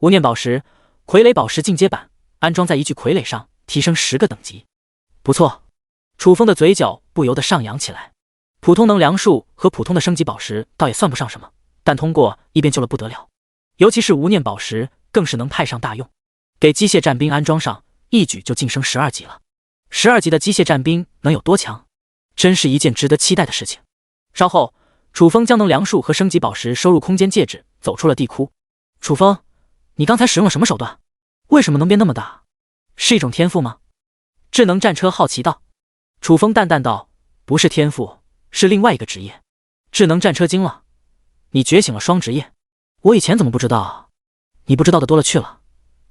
无念宝石，傀儡宝石进阶版，安装在一具傀儡上，提升10个等级。不错，楚风的嘴角不由得上扬起来。普通能量树和普通的升级宝石倒也算不上什么，但通过异变就了不得了，尤其是无念宝石更是能派上大用。给机械战兵安装上，一举就晋升12级了。12级的机械战兵能有多强？真是一件值得期待的事情。稍后，楚风将能量树和升级宝石收入空间戒指，走出了地窟。楚风，你刚才使用了什么手段？为什么能变那么大？是一种天赋吗？智能战车好奇道。楚风淡淡道：“不是天赋，是另外一个职业。”智能战车惊了：“你觉醒了双职业？我以前怎么不知道？你不知道的多了去了，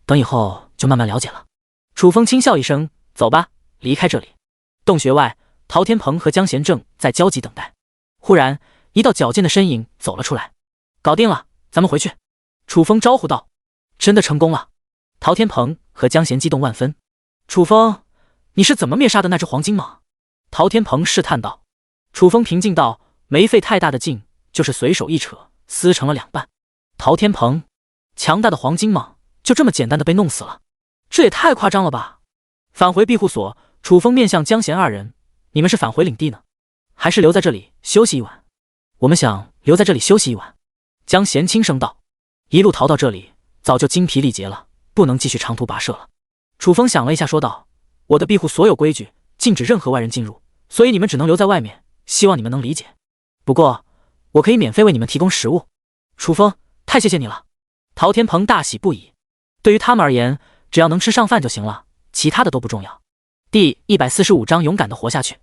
等以后就慢慢了解了。”楚风轻笑一声：“走吧，离开这里。”洞穴外，陶天鹏和江贤正在焦急等待。忽然，一道矫健的身影走了出来：“搞定了，咱们回去。”楚风招呼道：“真的成功了！”陶天鹏和江贤激动万分。楚风，你是怎么灭杀的那只黄金蟒？陶天鹏试探道。楚风平静道：“没费太大的劲，就是随手一扯，撕成了2半。”陶天鹏，强大的黄金蟒就这么简单的被弄死了？这也太夸张了吧！返回庇护所，楚风面向江贤2人：“你们是返回领地呢，还是留在这里休息一晚？”“我们想留在这里休息一晚。”江贤轻声道。一路逃到这里，早就精疲力竭了，不能继续长途跋涉了。楚风想了一下，说道：“我的庇护所有规矩，禁止任何外人进入，所以你们只能留在外面，希望你们能理解。不过，我可以免费为你们提供食物。”楚风，太谢谢你了！陶天鹏大喜不已。对于他们而言，只要能吃上饭就行了，其他的都不重要。第145章勇敢的活下去。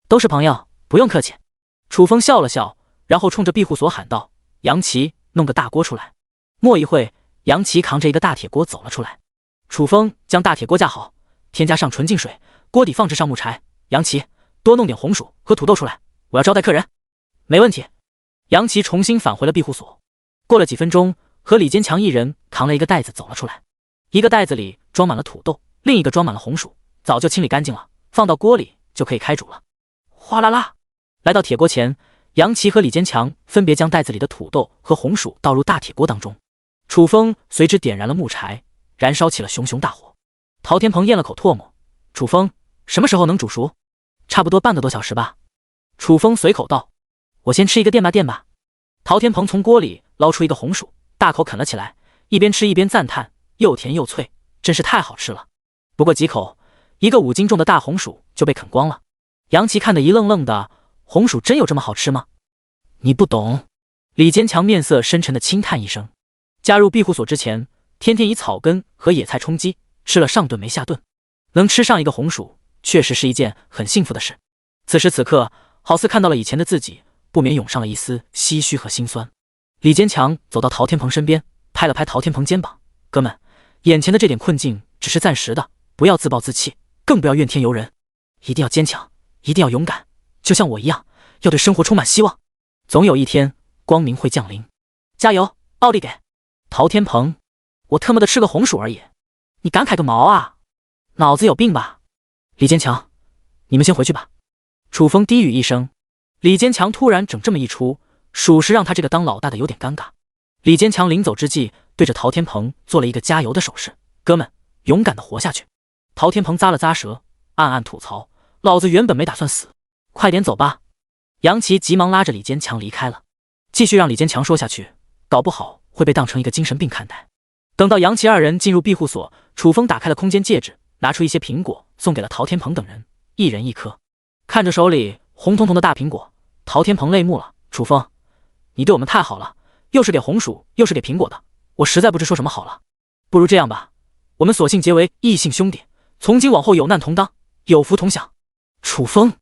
都是朋友，不用客气。楚风笑了笑，然后冲着庇护所喊道：“杨琪，弄个大锅出来。”莫一会，杨琪扛着一个大铁锅走了出来。楚风将大铁锅架好，添加上纯净水，锅底放置上木柴。杨琪，多弄点红薯和土豆出来，我要招待客人。没问题。杨琪重新返回了庇护所。过了几分钟，和李坚强1人扛了一个袋子走了出来，一个袋子里装满了土豆，另一个装满了红薯，早就清理干净了，放到锅里就可以开煮了。哗啦啦，来到铁锅前，杨琪和李坚强分别将袋子里的土豆和红薯倒入大铁锅当中。楚风随之点燃了木柴，燃烧起了熊熊大火。陶天鹏咽了口唾沫：“楚风，什么时候能煮熟？”“差不多半个多小时吧。”楚风随口道。“我先吃一个垫吧垫吧。”陶天鹏从锅里捞出一个红薯，大口啃了起来，一边吃一边赞叹：“又甜又脆，真是太好吃了。”不过几口，一个5斤重的大红薯就被啃光了。杨琪看得一愣愣的：“红薯真有这么好吃吗？”“你不懂。”李坚强面色深沉的轻叹一声。加入庇护所之前，天天以草根和野菜充饥，吃了上顿没下顿，能吃上一个红薯，确实是一件很幸福的事。此时此刻，好似看到了以前的自己，不免涌上了一丝唏嘘和心酸。李坚强走到陶天鹏身边，拍了拍陶天鹏肩膀：“哥们，眼前的这点困境只是暂时的，不要自暴自弃，更不要怨天尤人，一定要坚强，一定要勇敢，就像我一样，要对生活充满希望。总有一天，光明会降临。加油，奥利给！”陶天鹏，我特么的吃个红薯而已，你感慨个毛啊？脑子有病吧？李坚强，你们先回去吧。楚风低语一声。李坚强突然整这么一出，属实让他这个当老大的有点尴尬。李坚强临走之际，对着陶天鹏做了一个加油的手势：“哥们，勇敢的活下去。”陶天鹏咂了咂舌，暗暗吐槽：“老子原本没打算死，快点走吧。”杨琪急忙拉着李坚强离开了。继续让李坚强说下去，搞不好会被当成一个精神病看待。等到杨琪2人进入庇护所，楚风打开了空间戒指，拿出一些苹果送给了陶天鹏等人，1人1颗。看着手里红彤彤的大苹果，陶天鹏泪目了：“楚风，你对我们太好了，又是给红薯又是给苹果的，我实在不知说什么好了。不如这样吧，我们索性结为异姓兄弟，从今往后有难同当，有福同享。”楚风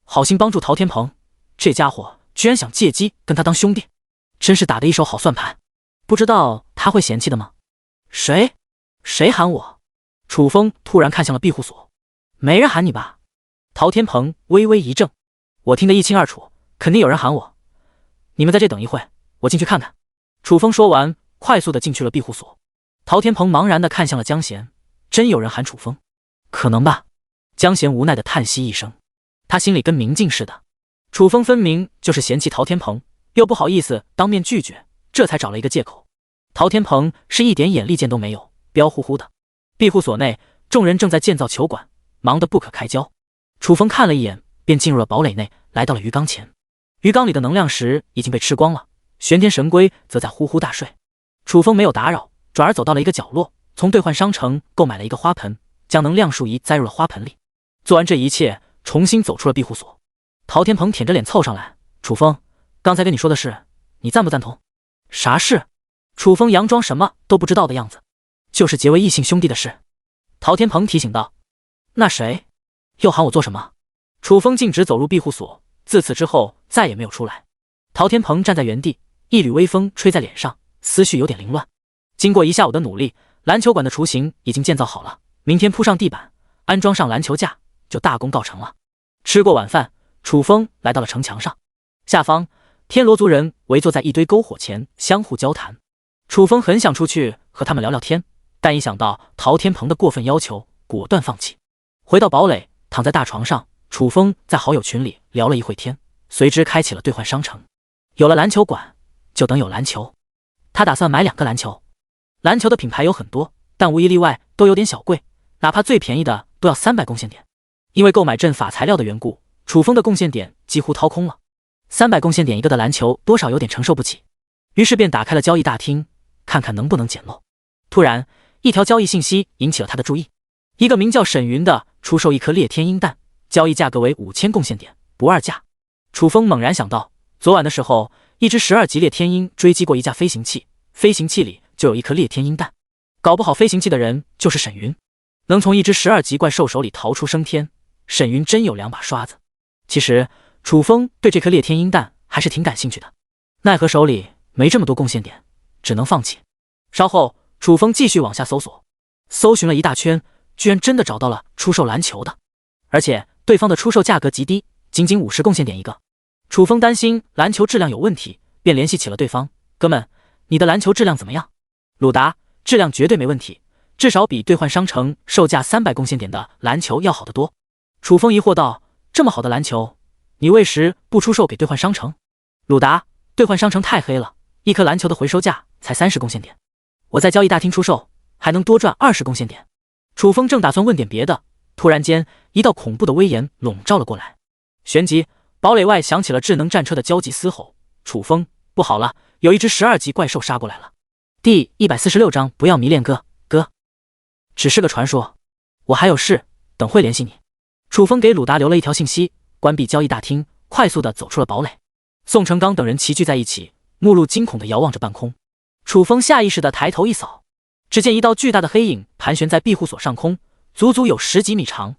好心帮助陶天鹏，这家伙居然想借机跟他当兄弟，真是打得一手好算盘。不知道他会嫌弃的吗？谁喊我？楚风突然看向了庇护所。没人喊你吧？陶天鹏微微一怔，我听得一清二楚，肯定有人喊我。你们在这等一会，我进去看看。楚风说完，快速的进去了庇护所。陶天鹏茫然的看向了江贤，真有人喊楚风？可能吧。江贤无奈的叹息一声，他心里跟明镜似的。楚风分明就是嫌弃陶天鹏，又不好意思当面拒绝，这才找了一个借口。陶天鹏是一点眼力见都没有，彪呼呼的。庇护所内，众人正在建造球馆，忙得不可开交。楚风看了一眼，便进入了堡垒内，来到了鱼缸前。鱼缸里的能量石已经被吃光了，玄天神龟则在呼呼大睡。楚风没有打扰，转而走到了一个角落，从兑换商城购买了一个花盆，将能量树仪栽入了花盆里。做完这一切，重新走出了庇护所。陶天鹏舔着脸凑上来：“楚风，刚才跟你说的事，你赞不赞同？”“啥事？”楚风佯装什么都不知道的样子。“就是结为异姓兄弟的事。”陶天鹏提醒道。“那谁？”又喊我做什么？楚风径直走入庇护所，自此之后再也没有出来。陶天鹏站在原地，一缕微风吹在脸上，思绪有点凌乱。经过一下午的努力，篮球馆的雏形已经建造好了，明天铺上地板，安装上篮球架，就大功告成了。吃过晚饭，楚风来到了城墙上，下方天罗族人围坐在一堆篝火前，相互交谈。楚风很想出去和他们聊聊天，但一想到陶天鹏的过分要求，果断放弃。回到堡垒，躺在大床上，楚风在好友群里聊了一会天，随之开启了兑换商城。有了篮球馆，就等有篮球。他打算买2个篮球。篮球的品牌有很多，但无一例外都有点小贵，哪怕最便宜的都要300贡献点。因为购买阵法材料的缘故，楚风的贡献点几乎掏空了。300贡献点一个的篮球多少有点承受不起，于是便打开了交易大厅，看看能不能捡漏。突然，一条交易信息引起了他的注意，一个名叫沈云的出售1颗裂天鹰蛋，交易价格为5000贡献点，不二价。楚风猛然想到，昨晚的时候，一只12级裂天鹰追击过一架飞行器，飞行器里就有1颗裂天鹰蛋，搞不好飞行器的人就是沈云，能从一只12级怪兽手里逃出升天，沈云真有2把刷子。其实楚风对这颗裂天鹰蛋还是挺感兴趣的，奈何手里没这么多贡献点，只能放弃。稍后，楚风继续往下搜索，搜寻了一大圈，居然真的找到了出售篮球的，而且对方的出售价格极低，仅仅50贡献点一个。楚风担心篮球质量有问题，便联系起了对方：“哥们，你的篮球质量怎么样？”鲁达：“质量绝对没问题，至少比兑换商城售价300贡献点的篮球要好得多。”楚风疑惑道：“这么好的篮球，你为时不出售给兑换商城？”鲁达：“兑换商城太黑了，1颗篮球的回收价才30贡献点，我在交易大厅出售，还能多赚20贡献点。”楚风正打算问点别的，突然间一道恐怖的威严笼罩了过来。旋即，堡垒外响起了智能战车的焦急嘶吼：“楚风，不好了，有一只12级怪兽杀过来了！”第146章不要迷恋哥，只是个传说，我还有事，等会联系你。楚风给鲁达留了一条信息，关闭交易大厅，快速地走出了堡垒。宋成刚等人齐聚在一起，目露惊恐地遥望着半空。楚风下意识地抬头一扫，只见一道巨大的黑影盘旋在庇护所上空，足足有10几米长，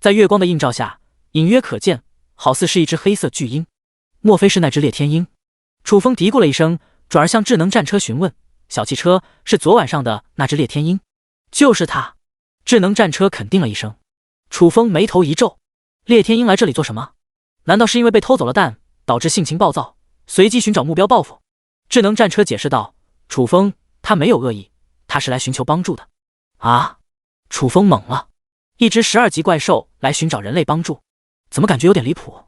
在月光的映照下，隐约可见，好似是一只黑色巨鹰。莫非是那只裂天鹰？楚风嘀咕了一声，转而向智能战车询问：“小汽车是昨晚上的那只裂天鹰？”“就是它。”智能战车肯定了一声。楚风眉头一皱：“裂天鹰来这里做什么？难道是因为被偷走了蛋，导致性情暴躁，随机寻找目标报复？”智能战车解释道：“楚风，他没有恶意，他是来寻求帮助的。”啊！楚风懵了，一只12级怪兽来寻找人类帮助，怎么感觉有点离谱？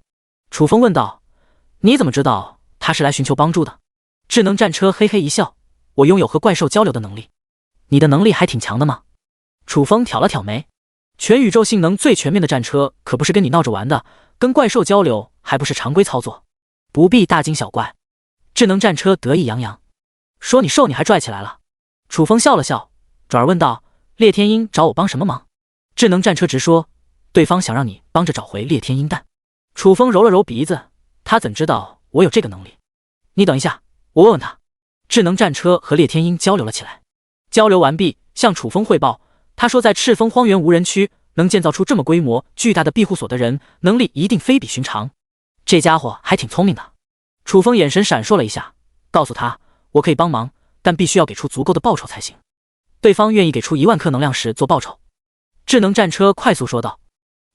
楚风问道：“你怎么知道他是来寻求帮助的？”智能战车嘿嘿一笑：“我拥有和怪兽交流的能力。”“你的能力还挺强的吗？”楚风挑了挑眉：“全宇宙性能最全面的战车可不是跟你闹着玩的，跟怪兽交流还不是常规操作，不必大惊小怪。”智能战车得意洋洋：“说你瘦你还拽起来了。”楚风笑了笑，转而问道：“裂天鹰找我帮什么忙？”智能战车直说：“对方想让你帮着找回裂天鹰蛋。”楚风揉了揉鼻子，他怎知道我有这个能力？你等一下，我问问他。智能战车和裂天鹰交流了起来，交流完毕，向楚风汇报，他说在赤峰荒原无人区能建造出这么规模巨大的庇护所的人，能力一定非比寻常。这家伙还挺聪明的。楚风眼神闪烁了一下，告诉他：“我可以帮忙，但必须要给出足够的报酬才行。”对方愿意给出1万颗能量石做报酬。智能战车快速说道：“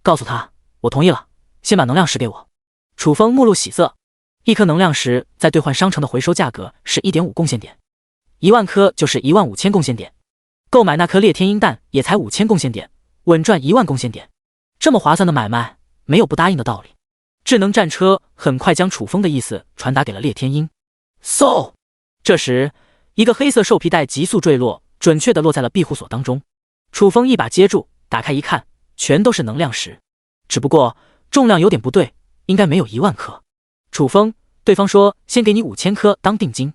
告诉他，我同意了，先把能量石给我。”楚风目露喜色，1颗能量石在兑换商城的回收价格是 1.5 贡献点，1万颗就是15000贡献点，购买那颗裂天鹰蛋也才5000贡献点，稳赚1万贡献点，这么划算的买卖，没有不答应的道理。智能战车很快将楚风的意思传达给了裂天鹰。嗖！这时，一个黑色兽皮袋急速坠落，准确地落在了庇护所当中。楚风一把接住，打开一看，全都是能量石，只不过重量有点不对，应该没有1万颗。楚风，对方说先给你5000颗当定金，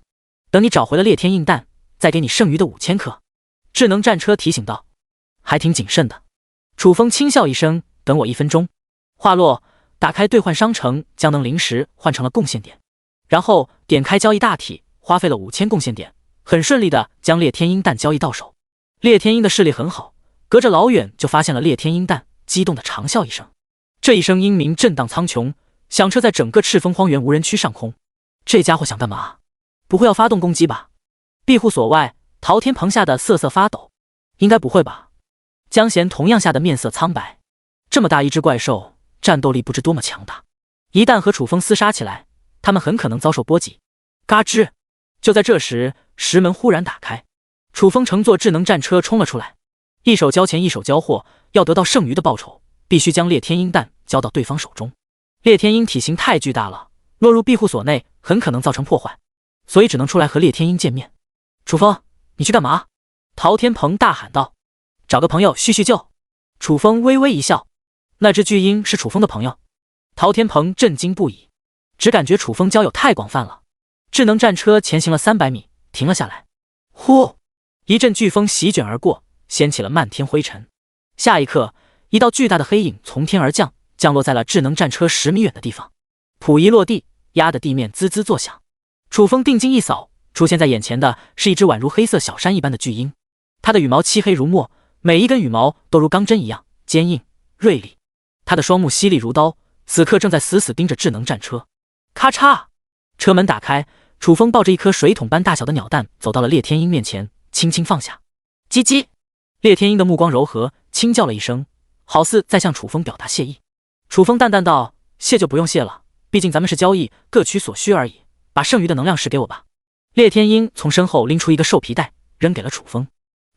等你找回了裂天鹰蛋，再给你剩余的5000颗。智能战车提醒道：“还挺谨慎的。”楚风轻笑一声：“等我1分钟。”话落，打开兑换商城，将能灵石换成了贡献点，然后点开交易大体，花费了5000贡献点，很顺利的将裂天鹰蛋交易到手。裂天鹰的视力很好，隔着老远就发现了裂天鹰蛋，激动的长啸一声。这一声英鸣震荡苍穹，响彻在整个赤峰荒原无人区上空。这家伙想干嘛？不会要发动攻击吧？庇护所外，陶天鹏吓得瑟瑟发抖。应该不会吧？江贤同样吓得面色苍白。这么大一只怪兽，战斗力不知多么强大，一旦和楚风厮杀起来，他们很可能遭受波及。嘎吱！就在这时，石门忽然打开，楚风乘坐智能战车冲了出来，一手交钱一手交货，要得到剩余的报酬，必须将烈天鹰蛋交到对方手中。烈天鹰体型太巨大了，落入庇护所内很可能造成破坏，所以只能出来和烈天鹰见面。楚风，你去干嘛？陶天鹏大喊道。找个朋友叙叙旧。楚风微微一笑，那只巨鹰是楚风的朋友。陶天鹏震惊不已，只感觉楚风交友太广泛了。智能战车前行了300米，停了下来。呼！一阵飓风席卷而过，掀起了漫天灰尘。下一刻，一道巨大的黑影从天而降，降落在了智能战车10米远的地方。溥仪落地，压得地面滋滋作响。楚风定睛一扫，出现在眼前的是一只宛如黑色小山一般的巨鹰。它的羽毛漆黑如墨，每一根羽毛都如钢针一样坚硬锐利。它的双目犀利如刀，此刻正在死死盯着智能战车。咔嚓！车门打开，楚风抱着一颗水桶般大小的鸟蛋走到了烈天鹰面前，轻轻放下。叽叽！烈天鹰的目光柔和，轻叫了一声，好似在向楚风表达谢意。楚风淡淡道：“谢就不用谢了，毕竟咱们是交易，各取所需而已。把剩余的能量石给我吧。”烈天鹰从身后拎出一个兽皮袋，扔给了楚风。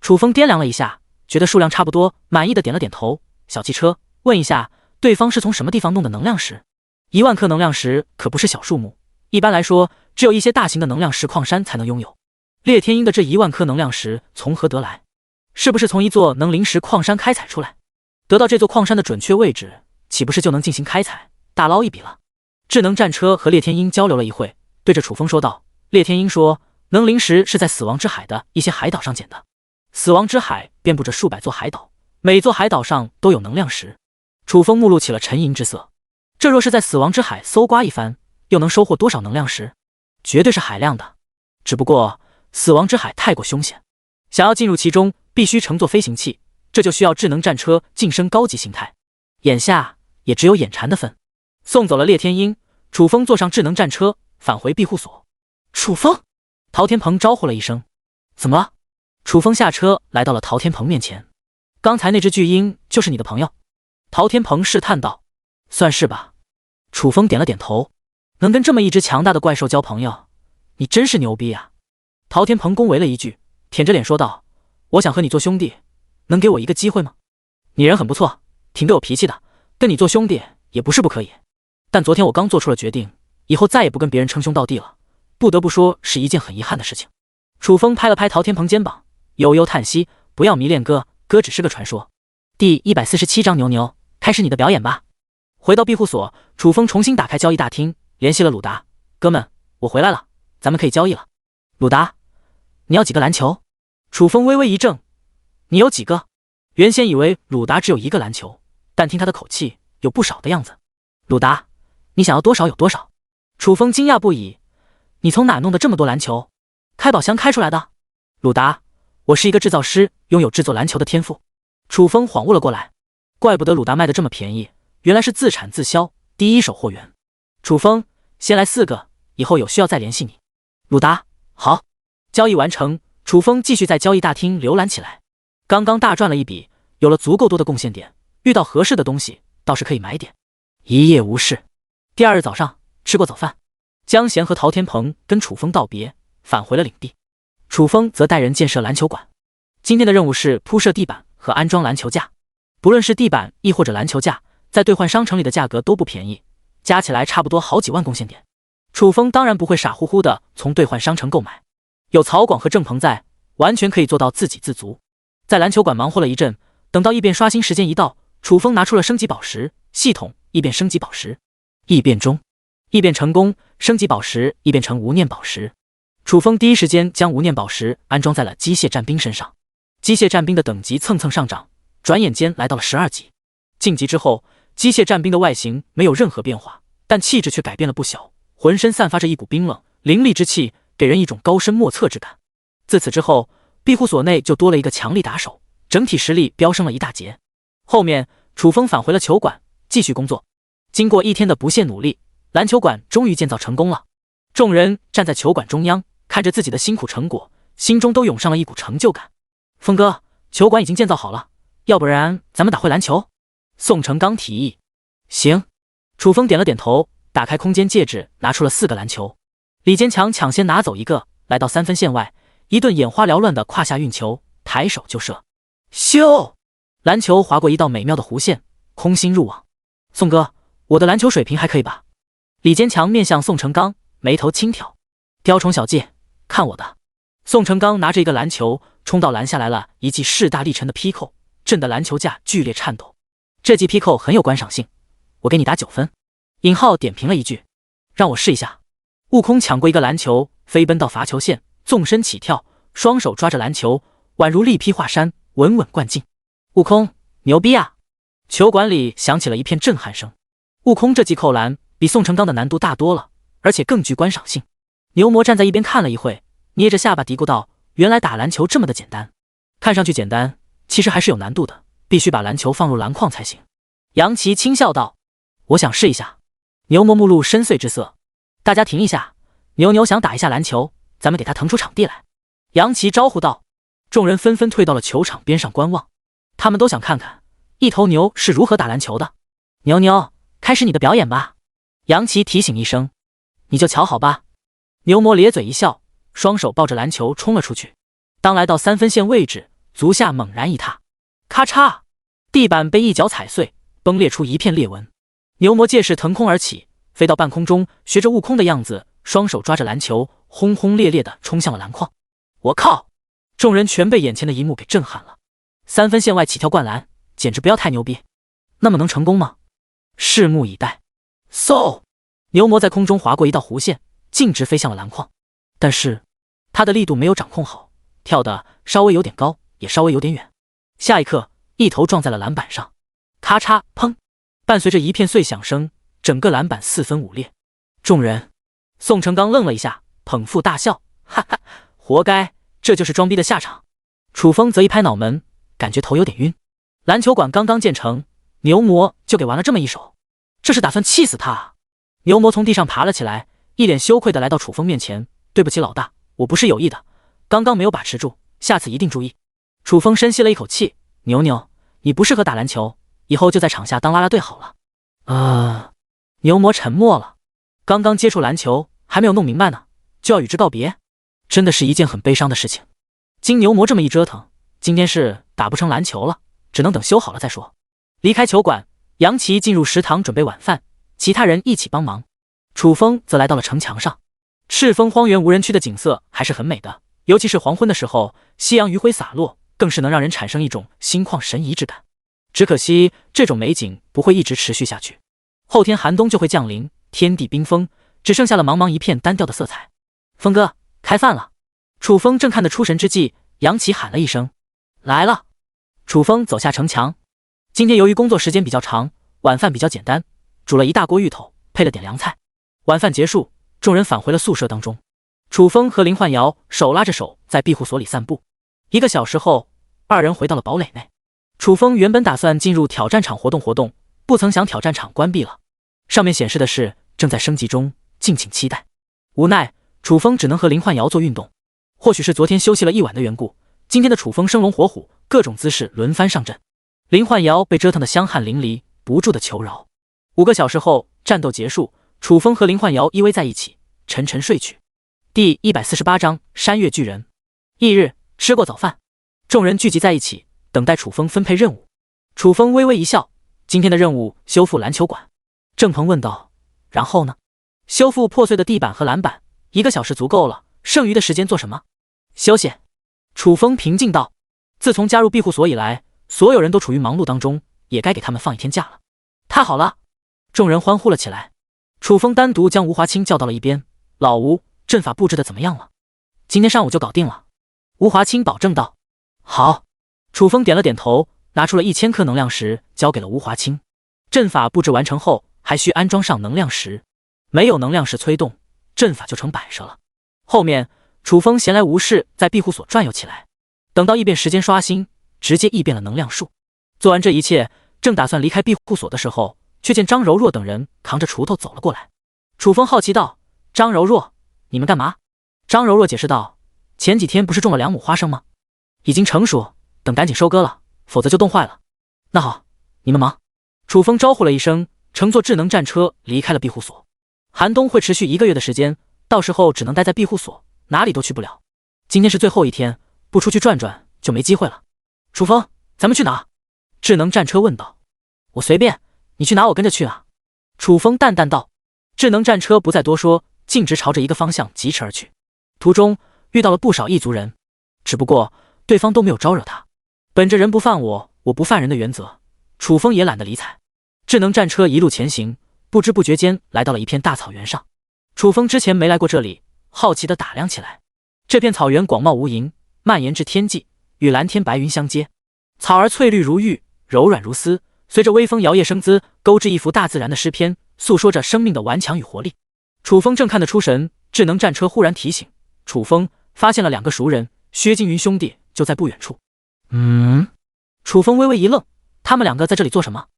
楚风掂量了一下，觉得数量差不多，满意的点了点头。小汽车，问一下，对方是从什么地方弄的能量石？10000颗能量石可不是小数目，一般来说，只有一些大型的能量石矿山才能拥有。烈天鹰的这10000颗能量石从何得来？是不是从一座能灵石矿山开采出来？得到这座矿山的准确位置，岂不是就能进行开采，大捞一笔了？智能战车和烈天鹰交流了一会，对着楚风说道：“烈天鹰说，能灵石是在死亡之海的一些海岛上捡的。死亡之海遍布着数百座海岛，每座海岛上都有能量石。”楚风目露起了沉吟之色。这若是在死亡之海搜刮一番，又能收获多少能量石？绝对是海量的。只不过死亡之海太过凶险，想要进入其中，必须乘坐飞行器，这就需要智能战车晋升高级形态。眼下也只有眼馋的份。送走了烈天鹰，楚风坐上智能战车，返回庇护所。楚风，陶天鹏招呼了一声。怎么了？楚风下车来到了陶天鹏面前。刚才那只巨鹰就是你的朋友？陶天鹏试探道。算是吧。楚风点了点头。能跟这么一只强大的怪兽交朋友，你真是牛逼啊！陶天鹏恭维了一句，舔着脸说道：“我想和你做兄弟，能给我一个机会吗？你人很不错，挺给我脾气的，跟你做兄弟也不是不可以。但昨天我刚做出了决定，以后再也不跟别人称兄道弟了，不得不说是一件很遗憾的事情。”楚风拍了拍陶天鹏肩膀，悠悠叹息：“不要迷恋哥，哥只是个传说。”第147章牛牛，开始你的表演吧。回到庇护所，楚风重新打开交易大厅，联系了鲁达。哥们，我回来了，咱们可以交易了。鲁达，你要几个篮球？楚风微微一怔，你有几个？原先以为鲁达只有1个篮球，但听他的口气，有不少的样子。鲁达，你想要多少有多少。楚风惊讶不已，你从哪弄的这么多篮球？开宝箱开出来的？鲁达，我是一个制造师，拥有制作篮球的天赋。楚风恍悟了过来，怪不得鲁达卖的这么便宜，原来是自产自销，第一手货源。楚风，先来4个，以后有需要再联系你。鲁达，好。交易完成，楚风继续在交易大厅浏览起来。刚刚大赚了一笔，有了足够多的贡献点，遇到合适的东西倒是可以买点。一夜无事。第2日早上，吃过早饭，江贤和陶天鹏跟楚风道别，返回了领地。楚风则带人建设篮球馆。今天的任务是铺设地板和安装篮球架。不论是地板亦或者篮球架，在兑换商城里的价格都不便宜，加起来差不多好几万贡献点。楚风当然不会傻乎乎的从兑换商城购买，有曹广和郑鹏在，完全可以做到自给自足。在篮球馆忙活了一阵，等到异变刷新时间一到，楚风拿出了升级宝石系统，异变升级宝石。异变中，异变成功，升级宝石异变成无念宝石。楚风第一时间将无念宝石安装在了机械战兵身上。机械战兵的等级蹭蹭上涨，转眼间来到了12级。晋级之后，机械战兵的外形没有任何变化，但气质却改变了不小，浑身散发着一股冰冷凌厉之气，给人一种高深莫测之感。自此之后，庇护所内就多了一个强力打手，整体实力飙升了一大截。后面楚风返回了球馆，继续工作。经过一天的不懈努力，篮球馆终于建造成功了。众人站在球馆中央，看着自己的辛苦成果，心中都涌上了一股成就感。峰哥，球馆已经建造好了，要不然咱们打会篮球？宋成刚提议。行。楚风点了点头，打开空间戒指，拿出了4个篮球。李坚强抢先拿走一个，来到3分线外，一顿眼花缭乱的胯下运球，抬手就射。咻！篮球划过一道美妙的弧线，空心入网。宋哥，我的篮球水平还可以吧？李坚强面向宋成刚，眉头轻挑。雕虫小技，看我的！宋成刚拿着一个篮球冲到篮下来了一记势大力沉的劈扣，震得篮球架剧烈颤抖。这记劈扣很有观赏性，我给你打9分。尹浩点评了一句，让我试一下。悟空抢过一个篮球，飞奔到罚球线，纵身起跳，双手抓着篮球，宛如力劈华山，稳稳灌进。悟空，牛逼啊！球馆里响起了一片震撼声。悟空这记扣篮比宋成刚的难度大多了，而且更具观赏性。牛魔站在一边看了一会，捏着下巴嘀咕道：“原来打篮球这么的简单，看上去简单，其实还是有难度的，必须把篮球放入篮筐才行。”杨奇轻笑道：“我想试一下。”牛魔目露深邃之色：“大家停一下，牛牛想打一下篮球，咱们给他腾出场地来。”杨奇招呼道。众人纷纷退到了球场边上观望，他们都想看看一头牛是如何打篮球的。牛牛，开始你的表演吧。杨奇提醒一声：“你就瞧好吧。”牛魔咧嘴一笑，双手抱着篮球冲了出去。当来到3分线位置，足下猛然一踏，咔嚓，地板被一脚踩碎，崩裂出一片裂纹。牛魔借势腾空而起，飞到半空中，学着悟空的样子，双手抓着篮球，轰轰烈烈地冲向了篮筐。我靠！众人全被眼前的一幕给震撼了。3分线外起跳灌篮，简直不要太牛逼。那么能成功吗？拭目以待。嗖！牛魔在空中划过一道弧线，径直飞向了篮筐，但是他的力度没有掌控好，跳得稍微有点高，也稍微有点远。下一刻，一头撞在了篮板上，咔嚓砰！伴随着一片碎响声，整个篮板4分5裂。众人，宋成刚愣了一下，捧腹大笑，哈哈，活该，这就是装逼的下场。楚风则一拍脑门，感觉头有点晕。篮球馆刚刚建成，牛魔就给玩了这么一手，这是打算气死他啊！牛魔从地上爬了起来，一脸羞愧地来到楚风面前：“对不起老大，我不是有意的，刚刚没有把持住，下次一定注意。”楚风深吸了一口气：“牛牛，你不适合打篮球，以后就在场下当啦啦队好了。”牛魔沉默了，刚刚接触篮球还没有弄明白呢，就要与之告别，真的是一件很悲伤的事情。经牛魔这么一折腾，今天是打不成篮球了，只能等修好了再说。离开球馆，杨奇进入食堂准备晚饭，其他人一起帮忙。楚风则来到了城墙上。赤峰荒原无人区的景色还是很美的，尤其是黄昏的时候，夕阳余晖洒落，更是能让人产生一种心旷神怡之感。只可惜这种美景不会一直持续下去，后天寒冬就会降临，天地冰封，只剩下了茫茫一片单调的色彩。峰哥，开饭了。楚风正看得出神之际，杨奇喊了一声：“来了。”楚风走下城墙。今天由于工作时间比较长，晚饭比较简单，煮了一大锅芋头，配了点凉菜。晚饭结束，众人返回了宿舍当中。楚风和林焕瑶手拉着手在庇护所里散步。1个小时后，二人回到了堡垒内。楚风原本打算进入挑战场活动，不曾想挑战场关闭了，上面显示的是正在升级中，敬请期待。无奈楚风只能和林焕瑶做运动，或许是昨天休息了一晚的缘故，今天的楚风生龙活虎，各种姿势轮番上阵。林焕瑶被折腾得香汗淋漓，不住的求饶。5个小时后，战斗结束，楚风和林焕瑶依偎在一起，沉沉睡去。第148章山岳巨人。翌日，吃过早饭，众人聚集在一起，等待楚风分配任务。楚风微微一笑：“今天的任务修复篮球馆。”郑鹏问道：“然后呢？”“修复破碎的地板和篮板，1个小时足够了，剩余的时间做什么？”“休息。”楚风平静道：“自从加入庇护所以来，所有人都处于忙碌当中，也该给他们放1天假了。”“太好了！”众人欢呼了起来。楚风单独将吴华清叫到了一边：“老吴，阵法布置的怎么样了？”“今天上午就搞定了。”吴华清保证道。“好。”楚风点了点头，拿出了1000颗能量石交给了吴华清。阵法布置完成后，还需安装上能量石，没有能量石催动，阵法就成摆设了。后面楚风闲来无事在庇护所转悠起来，等到异变时间刷新，直接异变了能量树。做完这一切，正打算离开庇护所的时候，却见张柔若等人扛着锄头走了过来。楚风好奇道：“张柔若，你们干嘛？”张柔若解释道：“前几天不是种了2亩花生吗？已经成熟，等赶紧收割了，否则就冻坏了。”那好，你们忙。楚风招呼了一声，乘坐智能战车离开了庇护所。寒冬会持续1个月的时间，到时候只能待在庇护所，哪里都去不了。今天是最后一天，不出去转转就没机会了。楚风，咱们去哪？智能战车问道。我随便，你去哪我跟着去啊。楚风淡淡道。智能战车不再多说，径直朝着一个方向疾驰而去。途中遇到了不少异族人，只不过对方都没有招惹他。本着人不犯我，我不犯人的原则，楚风也懒得理睬。智能战车一路前行，不知不觉间来到了一片大草原上。楚风之前没来过这里，好奇地打量起来。这片草原广袤无垠，蔓延至天际，与蓝天白云相接，草儿翠绿如玉，柔软如丝，随着微风摇曳生姿，勾织一幅大自然的诗篇，诉说着生命的顽强与活力。楚风正看得出神，智能战车忽然提醒楚风，发现了2个熟人，薛金云兄弟就在不远处。楚风微微一愣，他们2个在这里做什么？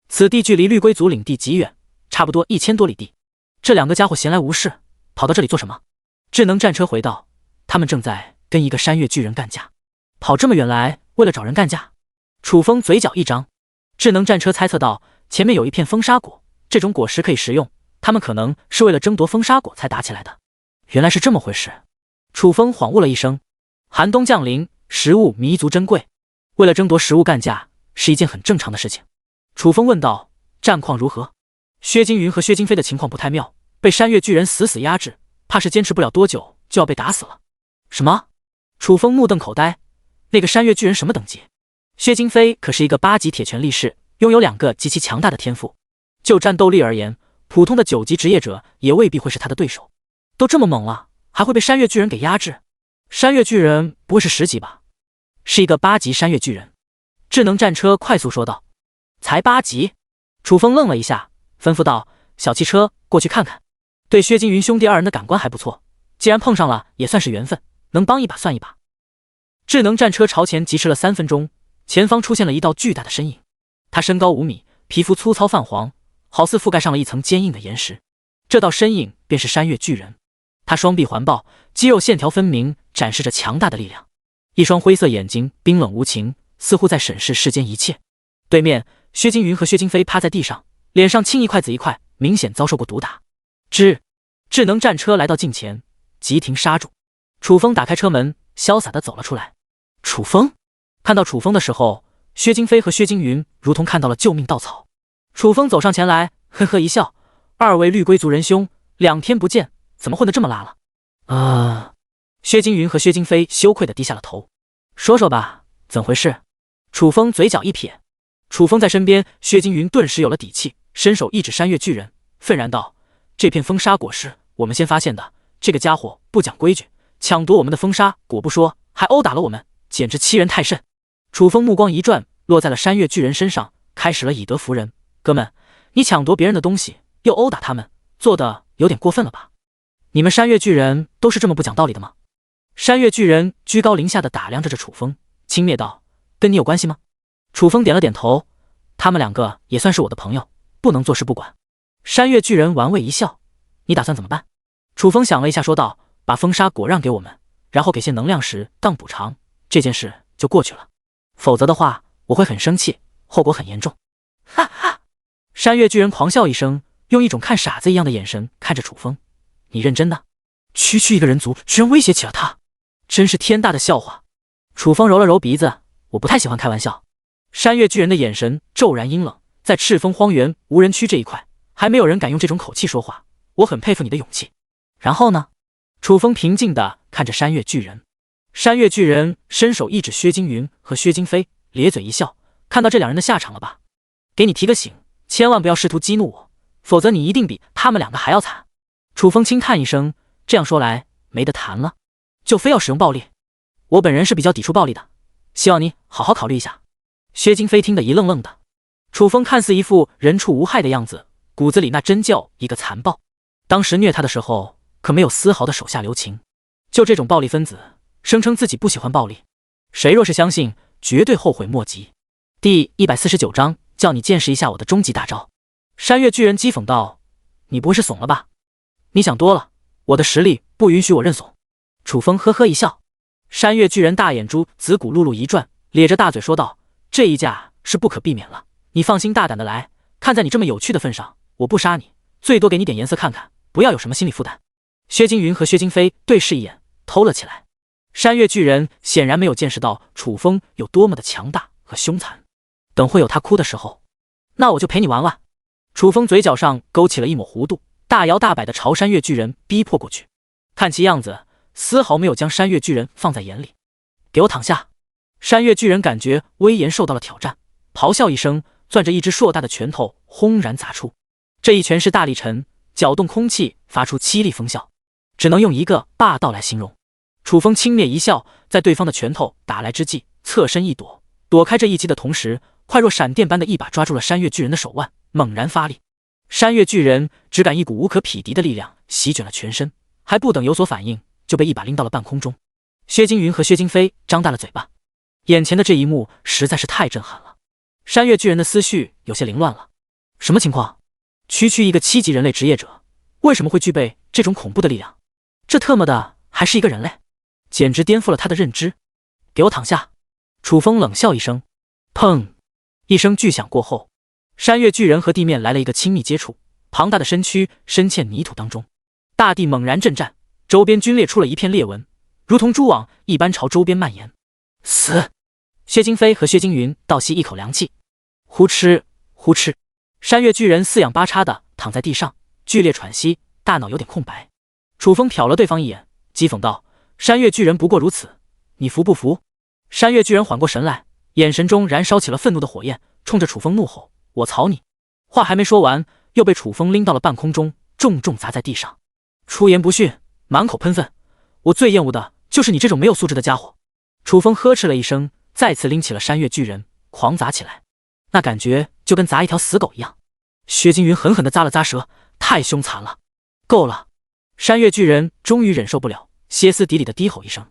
此地距离绿龟族领地极远，差不多1000多里地。这2个家伙闲来无事，跑到这里做什么？智能战车回道：他们正在跟一个山岳巨人干架。跑这么远来，为了找人干架？楚风嘴角一张。智能战车猜测道：前面有一片风沙果，这种果实可以食用，他们可能是为了争夺风沙果才打起来的。原来是这么回事。楚风恍悟了一声。寒冬降临，食物弥足珍贵，为了争夺食物干架是一件很正常的事情。楚风问道：战况如何？薛金云和薛金飞的情况不太妙，被山岳巨人死死压制，怕是坚持不了多久就要被打死了。什么？楚风目瞪口呆。那个山岳巨人什么等级？薛金飞可是一个8级铁拳力士，拥有2个极其强大的天赋。就战斗力而言，普通的9级职业者也未必会是他的对手。都这么猛了，还会被山岳巨人给压制？山岳巨人不会是10级吧？是一个8级山岳巨人。智能战车快速说道。才8级？楚风愣了一下，吩咐道：小汽车过去看看。对薛金云兄弟2人的感官还不错，既然碰上了也算是缘分，能帮一把算一把。智能战车朝前疾驰了3分钟，前方出现了一道巨大的身影。他身高5米，皮肤粗糙泛黄，好似覆盖上了一层坚硬的岩石。这道身影便是山岳巨人。他双臂环抱，肌肉线条分明，展示着强大的力量。一双灰色眼睛冰冷无情，似乎在审视世间一切。对面，薛金云和薛金飞趴在地上，脸上青一块紫一块，明显遭受过毒打。智能战车来到近前，急停刹住。楚风打开车门，潇洒地走了出来。楚风看到楚风的时候，薛金飞和薛金云如同看到了救命稻草。楚风走上前来，呵呵一笑：二位绿龟族仁兄，2天不见，怎么混得这么拉了？薛金云和薛金飞羞愧地低下了头。说说吧，怎回事？楚风嘴角一撇。楚风在身边，薛金云顿时有了底气，伸手一指山岳巨人，愤然道：这片风沙果是我们先发现的，这个家伙不讲规矩，抢夺我们的风沙果不说，还殴打了我们，简直欺人太甚。楚风目光一转，落在了山岳巨人身上，开始了以德服人。哥们，你抢夺别人的东西，又殴打他们，做的有点过分了吧？你们山岳巨人都是这么不讲道理的吗？山岳巨人居高临下的打量着楚风，轻蔑道：跟你有关系吗？楚风点了点头，他们2个也算是我的朋友，不能坐视不管。山岳巨人玩味一笑：你打算怎么办？楚风想了一下说道：把风沙果让给我们，然后给些能量石当补偿，这件事就过去了。否则的话，我会很生气，后果很严重。哈哈！山岳巨人狂笑一声，用一种看傻子一样的眼神看着楚风：你认真的？区区一个人族居然威胁起了他，真是天大的笑话。楚风揉了揉鼻子：我不太喜欢开玩笑。山岳巨人的眼神骤然阴冷，在赤峰荒原无人区这一块，还没有人敢用这种口气说话，我很佩服你的勇气。然后呢？楚风平静地看着山岳巨人。山岳巨人伸手一指薛金云和薛金飞，咧嘴一笑：看到这2人的下场了吧？给你提个醒，千万不要试图激怒我，否则你一定比他们2个还要惨。楚风轻叹一声：这样说来没得谈了，就非要使用暴力？我本人是比较抵触暴力的，希望你好好考虑一下。薛金飞听得一愣愣的。楚风看似一副人畜无害的样子，骨子里那真叫一个残暴。当时虐他的时候可没有丝毫的手下留情。就这种暴力分子，声称自己不喜欢暴力，谁若是相信，绝对后悔莫及。第149章，叫你见识一下我的终极大招。山岳巨人讥讽道：“你不会是怂了吧？你想多了，我的实力不允许我认怂。”楚风呵呵一笑。山岳巨人大眼珠子骨碌碌一转，咧着大嘴说道：“这一架是不可避免了，你放心大胆的来，看在你这么有趣的份上，我不杀你，最多给你点颜色看看，不要有什么心理负担。”薛金云和薛金飞对视一眼，偷了起来。山岳巨人显然没有见识到楚风有多么的强大和凶残，等会有他哭的时候，那我就陪你玩玩。楚风嘴角上勾起了一抹弧度，大摇大摆地朝山岳巨人逼迫过去，看其样子丝毫没有将山岳巨人放在眼里。给我躺下！山岳巨人感觉威严受到了挑战，咆哮一声，攥着一只硕大的拳头轰然砸出。这一拳是大力沉，搅动空气，发出凄厉风效，只能用一个霸道来形容。楚风轻蔑一笑，在对方的拳头打来之际，侧身一躲，躲开这一击的同时，快若闪电般的一把抓住了山岳巨人的手腕，猛然发力。山岳巨人只感一股无可匹敌的力量席卷了全身，还不等有所反应，就被一把拎到了半空中。薛金云和薛金飞张大了嘴巴，眼前的这一幕实在是太震撼了。山岳巨人的思绪有些凌乱了，什么情况？区区一个7级人类职业者，为什么会具备这种恐怖的力量？这特么的还是一个人类，简直颠覆了他的认知。给我躺下！楚风冷笑一声，砰！一声巨响过后，山岳巨人和地面来了一个亲密接触，庞大的身躯深陷泥土当中，大地猛然震颤，周边龟裂出了一片裂纹，如同蛛网一般朝周边蔓延。死！薛金飞和薛金云倒吸一口凉气，呼哧呼哧，山岳巨人四仰八叉的躺在地上，剧烈喘息，大脑有点空白。楚风瞟了对方一眼，讥讽道：“山岳巨人不过如此，你服不服？”山岳巨人缓过神来，眼神中燃烧起了愤怒的火焰，冲着楚风怒吼：“我操你！”话还没说完，又被楚风拎到了半空中，重重砸在地上。出言不逊，满口喷粪，我最厌恶的就是你这种没有素质的家伙！楚风呵斥了一声，再次拎起了山岳巨人，狂砸起来，那感觉就跟砸一条死狗一样。薛金云狠狠地咂了咂舌，太凶残了！够了！山岳巨人终于忍受不了，歇斯底里的低吼一声。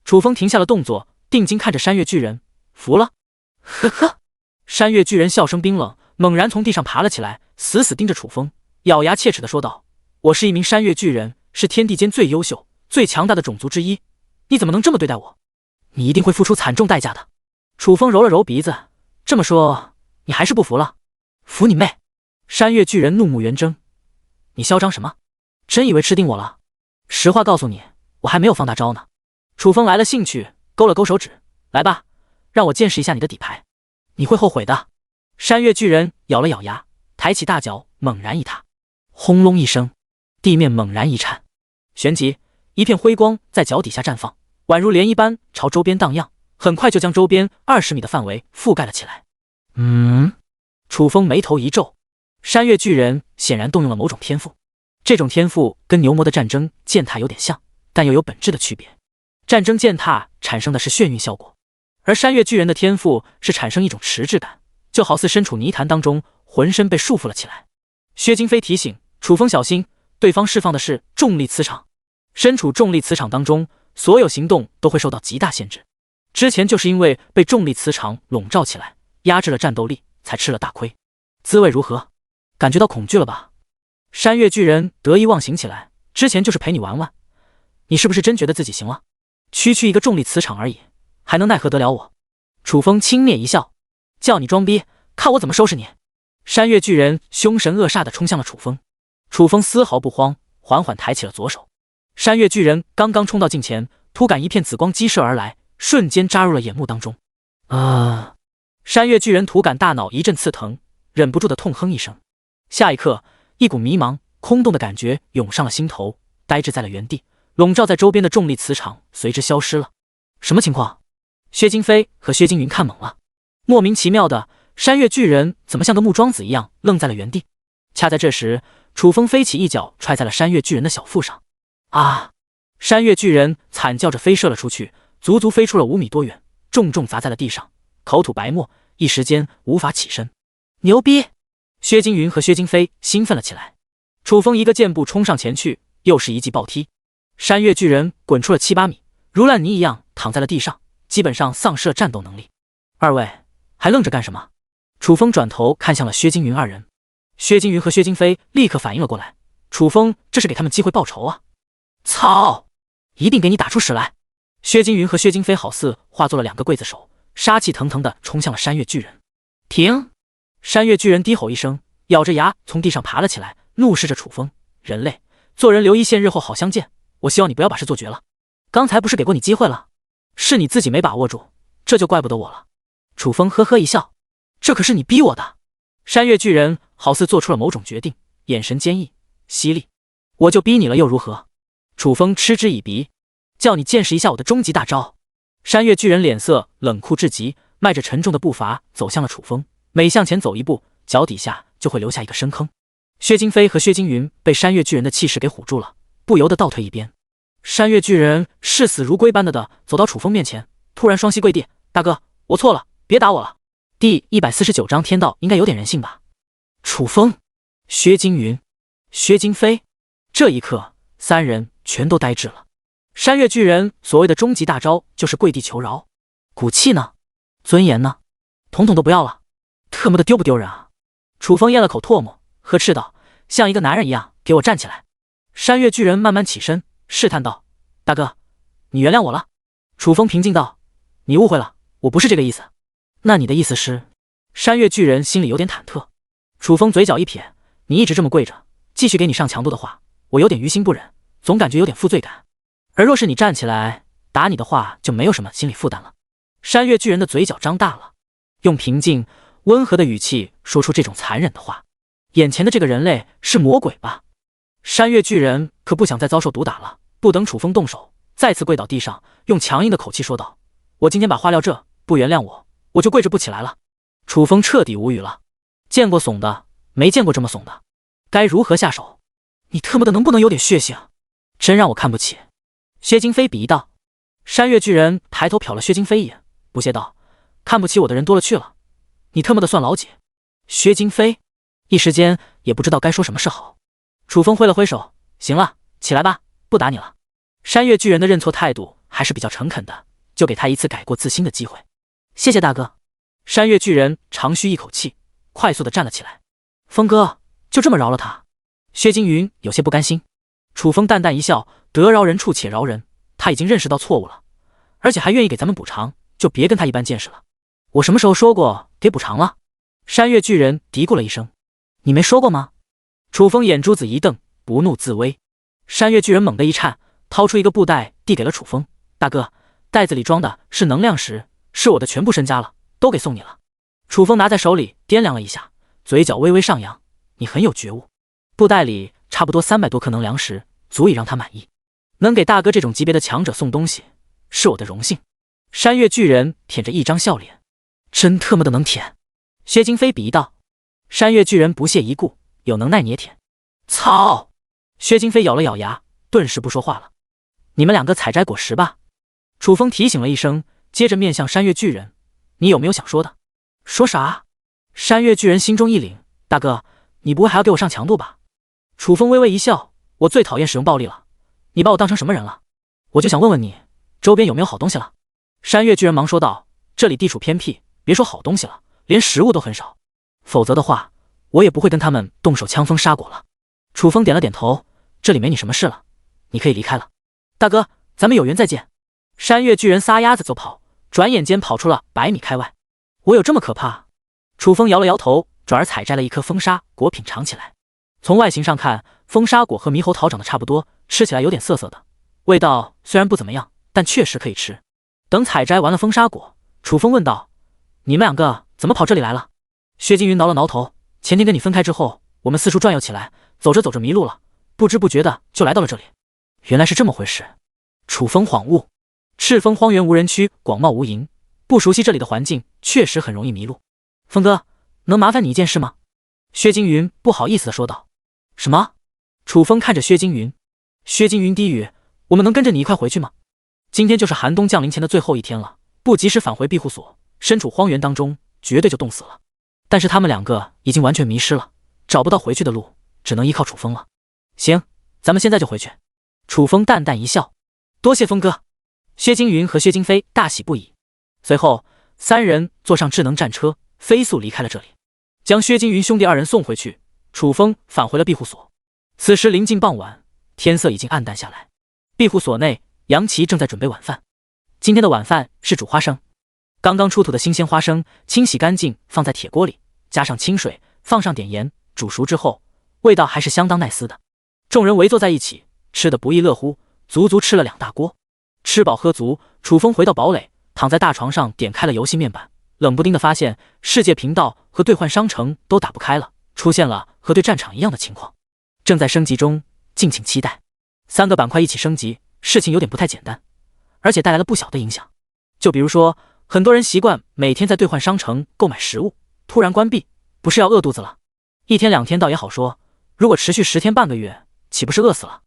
楚风停下了动作，定睛看着山岳巨人，服了？呵呵。山岳巨人笑声冰冷，猛然从地上爬了起来，死死盯着楚风，咬牙切齿地说道：“我是一名山岳巨人，是天地间最优秀、最强大的种族之一，你怎么能这么对待我？你一定会付出惨重代价的。”楚风揉了揉鼻子，这么说，你还是不服了？服你妹！山岳巨人怒目圆睁，你嚣张什么？真以为吃定我了？实话告诉你，我还没有放大招呢。楚风来了兴趣，勾了勾手指，来吧，让我见识一下你的底牌，你会后悔的。山岳巨人咬了咬牙，抬起大脚猛然一踏，轰隆一声，地面猛然一颤，旋即一片辉光在脚底下绽放，宛如涟漪般朝周边荡漾，很快就将周边20米的范围覆盖了起来。楚风眉头一皱，山岳巨人显然动用了某种天赋，这种天赋跟牛魔的战争践踏有点像，但又有本质的区别。战争践踏产生的是眩晕效果，而山岳巨人的天赋是产生一种迟滞感，就好似身处泥潭当中，浑身被束缚了起来。薛金飞提醒楚风小心，对方释放的是重力磁场，身处重力磁场当中，所有行动都会受到极大限制。之前就是因为被重力磁场笼罩起来，压制了战斗力，才吃了大亏。滋味如何？感觉到恐惧了吧？山岳巨人得意忘形起来，之前就是陪你玩玩，你是不是真觉得自己行了？区区一个重力磁场而已，还能奈何得了我？楚风轻蔑一笑，叫你装逼，看我怎么收拾你！山岳巨人凶神恶煞地冲向了楚风，楚风丝毫不慌，缓缓抬起了左手。山岳巨人刚刚冲到近前，突感一片紫光激射而来，瞬间扎入了眼目当中。山岳巨人突感大脑一阵刺疼，忍不住的痛哼一声。下一刻，一股迷茫空洞的感觉涌上了心头，呆滞在了原地，笼罩在周边的重力磁场随之消失了。什么情况？薛金飞和薛金云看懵了，莫名其妙的，山岳巨人怎么像个木桩子一样愣在了原地？恰在这时，楚风飞起一脚踹在了山岳巨人的小腹上。啊！山岳巨人惨叫着飞射了出去，足足飞出了5米多远，重重砸在了地上，口吐白沫，一时间无法起身。牛逼！薛金云和薛金飞兴奋了起来。楚风一个箭步冲上前去，又是一记暴踢，山岳巨人滚出了7、8米，如烂泥一样躺在了地上，基本上丧失了战斗能力。二位还愣着干什么？楚风转头看向了薛金云二人。薛金云和薛金飞立刻反应了过来，楚风这是给他们机会报仇啊！操！一定给你打出屎来！薛金云和薛金飞好似化作了两个刽子手，杀气腾腾地冲向了山岳巨人。停！山岳巨人低吼一声，咬着牙从地上爬了起来，怒视着楚风：人类，做人留一线，日后好相见。我希望你不要把事做绝了。刚才不是给过你机会了？是你自己没把握住，这就怪不得我了。楚风呵呵一笑：这可是你逼我的。山岳巨人好似做出了某种决定，眼神坚毅犀利。我就逼你了又如何？楚风嗤之以鼻：叫你见识一下我的终极大招。山岳巨人脸色冷酷至极，迈着沉重的步伐走向了楚风，每向前走一步，脚底下就会留下一个深坑。薛金飞和薛金云被山岳巨人的气势给唬住了，不由得倒退一边。山岳巨人视死如归般的走到楚风面前，突然双膝跪地：大哥，我错了，别打我了。第149章天道应该有点人性吧。楚风、薛金云、薛金飞，这一刻三人全都呆滞了。山岳巨人所谓的终极大招就是跪地求饶，骨气呢？尊严呢？统统都不要了，特么的丢不丢人啊？楚风咽了口唾沫，呵斥道：像一个男人一样给我站起来。山岳巨人慢慢起身，试探道：大哥，你原谅我了。楚风平静道：你误会了，我不是这个意思。那你的意思是？山岳巨人心里有点忐忑。楚风嘴角一撇：你一直这么跪着，继续给你上强度的话，我有点于心不忍，总感觉有点负罪感。而若是你站起来打你的话，就没有什么心理负担了。山岳巨人的嘴角张大了，用平静温和的语气说出这种残忍的话。眼前的这个人类是魔鬼吧？山岳巨人可不想再遭受毒打了，不等楚风动手，再次跪倒地上，用强硬的口气说道：我今天把话撂这，不原谅我，我就跪着不起来了。楚风彻底无语了，见过怂的，没见过这么怂的，该如何下手？你特么的能不能有点血性？真让我看不起。薛金飞鄙夷道。山岳巨人抬头瞟了薛金飞一眼，不屑道：看不起我的人多了去了，你特么的算老几？薛金飞一时间也不知道该说什么是好。楚风挥了挥手：行了，起来吧，不打你了。山岳巨人的认错态度还是比较诚恳的，就给他一次改过自新的机会。谢谢大哥。山岳巨人长吁一口气，快速的站了起来。风哥，就这么饶了他？薛金云有些不甘心。楚风淡淡一笑：得饶人处且饶人，他已经认识到错误了，而且还愿意给咱们补偿，就别跟他一般见识了。我什么时候说过给补偿了？山岳巨人嘀咕了一声：你没说过吗？楚风眼珠子一瞪，不怒自威。山岳巨人猛地一颤，掏出一个布袋递给了楚风：大哥，袋子里装的是能量石，是我的全部身家了，都给送你了。楚风拿在手里掂量了一下，嘴角微微上扬：你很有觉悟。布袋里差不多300多颗能量石，足以让他满意。能给大哥这种级别的强者送东西，是我的荣幸。山岳巨人舔着一张笑脸：真特么的能舔。薛金飞鄙夷道。山岳巨人不屑一顾：有能耐你也舔。操！薛金飞咬了咬牙，顿时不说话了。你们两个采摘果实吧。楚风提醒了一声，接着面向山岳巨人：你有没有想说的？说啥？山岳巨人心中一凛：大哥，你不会还要给我上强度吧？楚风微微一笑：我最讨厌使用暴力了，你把我当成什么人了？我就想问问你，周边有没有好东西了？山岳巨人忙说道：这里地处偏僻，别说好东西了，连食物都很少，否则的话我也不会跟他们动手枪锋杀果了。楚风点了点头：这里没你什么事了，你可以离开了。大哥，咱们有缘再见。山岳巨人撒丫子就跑，转眼间跑出了100米开外。我有这么可怕？楚风摇了摇头，转而采摘了一颗风沙果品尝起来。从外形上看，风沙果和猕猴桃长得差不多，吃起来有点涩涩的，味道虽然不怎么样，但确实可以吃。等采摘完了风沙果，楚风问道：你们两个怎么跑这里来了？薛金云挠了挠头：前天跟你分开之后，我们四处转悠起来，走着走着迷路了，不知不觉的就来到了这里。原来是这么回事。楚风恍悟，赤峰荒原无人区，广袤无垠，不熟悉这里的环境，确实很容易迷路。风哥，能麻烦你一件事吗？薛金云不好意思的说道。什么？楚风看着薛金云。薛金云低语：我们能跟着你一块回去吗？今天就是寒冬降临前的最后一天了，不及时返回庇护所，身处荒原当中，绝对就冻死了。但是他们两个已经完全迷失了，找不到回去的路，只能依靠楚风了。行，咱们现在就回去。楚风淡淡一笑：多谢风哥。薛金云和薛金飞大喜不已。随后三人坐上智能战车，飞速离开了这里。将薛金云兄弟二人送回去，楚风返回了庇护所。此时临近傍晚，天色已经暗淡下来。庇护所内，杨琪正在准备晚饭。今天的晚饭是煮花生，刚刚出土的新鲜花生，清洗干净，放在铁锅里，加上清水，放上点盐，煮熟之后，味道还是相当耐丝的。众人围坐在一起，吃得不亦乐乎，足足吃了2大锅。吃饱喝足，楚风回到堡垒，躺在大床上，点开了游戏面板，冷不丁的发现世界频道和兑换商城都打不开了，出现了和对战场一样的情况，正在升级中，敬请期待。3个板块一起升级，事情有点不太简单，而且带来了不小的影响。就比如说，很多人习惯每天在兑换商城购买食物，突然关闭，不是要饿肚子了？1天2天倒也好说，如果持续10天半个月，岂不是饿死了？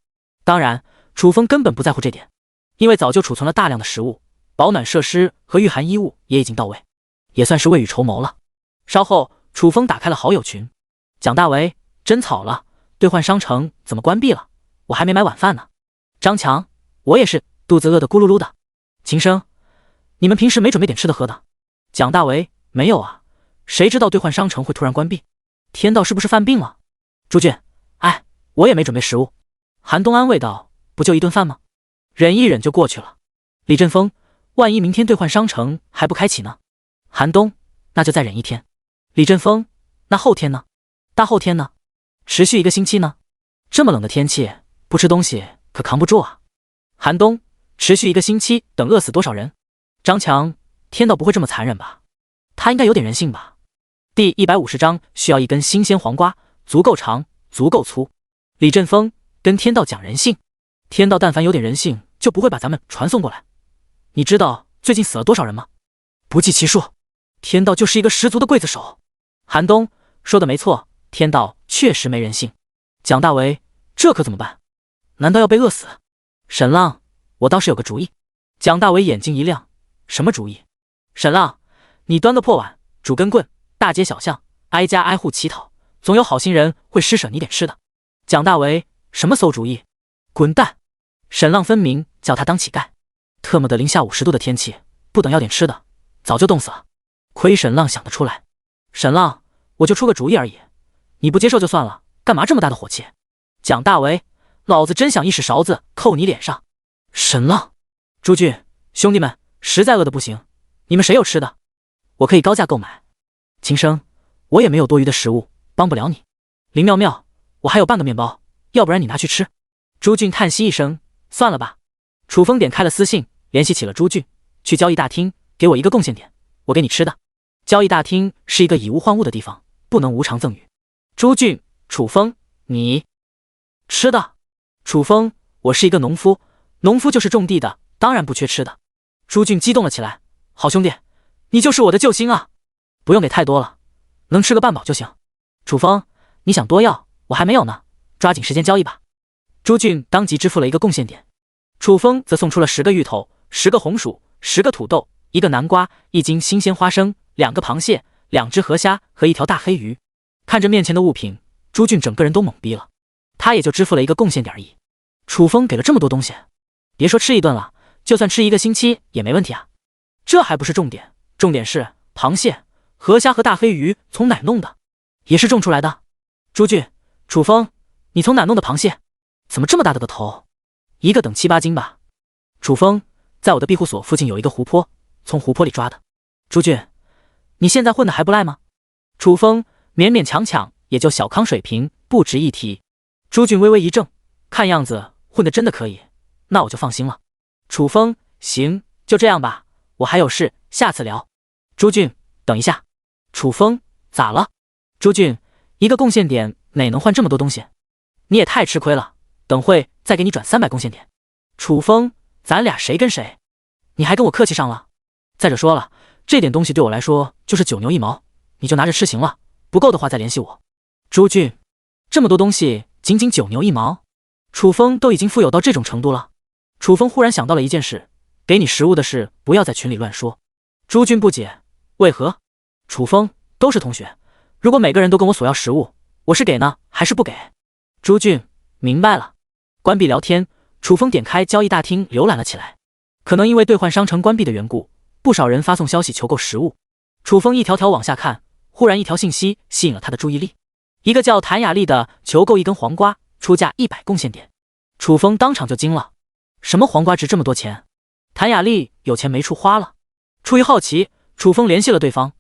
当然，楚风根本不在乎这点，因为早就储存了大量的食物，保暖设施和御寒衣物也已经到位，也算是未雨绸缪了。稍后，楚风打开了好友群，蒋大为，真草了，兑换商城怎么关闭了？我还没买晚饭呢。张强，我也是，肚子饿得咕噜噜的。秦生，你们平时没准备点吃的喝的？蒋大为，没有啊，谁知道兑换商城会突然关闭？天道是不是犯病了？朱俊，哎，我也没准备食物。韩东安慰道，不就一顿饭吗？忍一忍就过去了。李振峰，万一明天兑换商城还不开启呢？韩东，那就再忍1天。李振峰，那后天呢？大后天呢？持续1个星期呢？这么冷的天气，不吃东西可扛不住啊。韩东，持续1个星期，等饿死多少人？张强，天道不会这么残忍吧？他应该有点人性吧？第150章需要1根新鲜黄瓜，足够长，足够粗。李振峰，跟天道讲人性，天道但凡有点人性，就不会把咱们传送过来。你知道最近死了多少人吗？不计其数。天道就是一个十足的刽子手。韩东说的没错，天道确实没人性。蒋大为，这可怎么办？难道要被饿死？沈浪，我倒是有个主意。蒋大为眼睛一亮，什么主意？沈浪，你端个破碗，拄根棍，大街小巷，挨家挨户乞讨，总有好心人会施舍你点吃的。蒋大为，什么馊主意？滚蛋！沈浪分明叫他当乞丐，特么的零下50度的天气，不等要点吃的，早就冻死了。亏沈浪想得出来。沈浪，我就出个主意而已，你不接受就算了，干嘛这么大的火气？蒋大为，老子真想一使勺子扣你脸上。沈浪，朱俊，兄弟们，实在饿得不行，你们谁有吃的？我可以高价购买。秦生，我也没有多余的食物，帮不了你。林妙妙，我还有半个面包，要不然你拿去吃。朱俊叹息一声，算了吧。楚风点开了私信，联系起了朱俊，去交易大厅，给我1个贡献点，我给你吃的。交易大厅是一个以物换物的地方，不能无偿赠与。朱俊，楚风，你吃的？楚风，我是一个农夫，农夫就是种地的，当然不缺吃的。朱俊激动了起来，好兄弟，你就是我的救星啊！不用给太多了，能吃个半饱就行。楚风，你想多要，我还没有呢，抓紧时间交易吧。朱俊当即支付了1个贡献点，楚风则送出了10个芋头、10个红薯、10个土豆、1个南瓜、1斤新鲜花生、2个螃蟹、2只河虾和1条大黑鱼。看着面前的物品，朱俊整个人都懵逼了，他也就支付了1个贡献点而已。楚风给了这么多东西，别说吃1顿了，就算吃1个星期也没问题啊。这还不是重点，重点是螃蟹、河虾和大黑鱼从哪弄的？也是种出来的。朱俊、楚风，你从哪弄的螃蟹？怎么这么大的个头？1个等7、8斤吧。楚风，在我的庇护所附近有一个湖泊，从湖泊里抓的。朱俊，你现在混得还不赖吗？楚风，勉勉强强，也就小康水平，不值一提。朱俊微微一怔，看样子混得真的可以，那我就放心了。楚风，行，就这样吧，我还有事，下次聊。朱俊，等一下。楚风，咋了？朱俊，1个贡献点哪能换这么多东西？你也太吃亏了，等会再给你转300贡献点。楚风，咱俩谁跟谁？你还跟我客气上了？再者说了，这点东西对我来说就是9牛1毛，你就拿着吃行了，不够的话再联系我。朱俊，这么多东西仅仅9牛1毛？楚风都已经富有到这种程度了。楚风忽然想到了一件事，给你食物的事不要在群里乱说。朱俊不解，为何？楚风，都是同学，如果每个人都跟我索要食物，我是给呢还是不给？朱俊，明白了。关闭聊天，楚风点开交易大厅浏览了起来。可能因为兑换商城关闭的缘故，不少人发送消息求购食物。楚风一条条往下看，忽然一条信息吸引了他的注意力。一个叫谭雅丽的求购一根黄瓜，出价100贡献点。楚风当场就惊了，什么黄瓜值这么多钱？谭雅丽有钱没处花了。出于好奇，楚风联系了对方，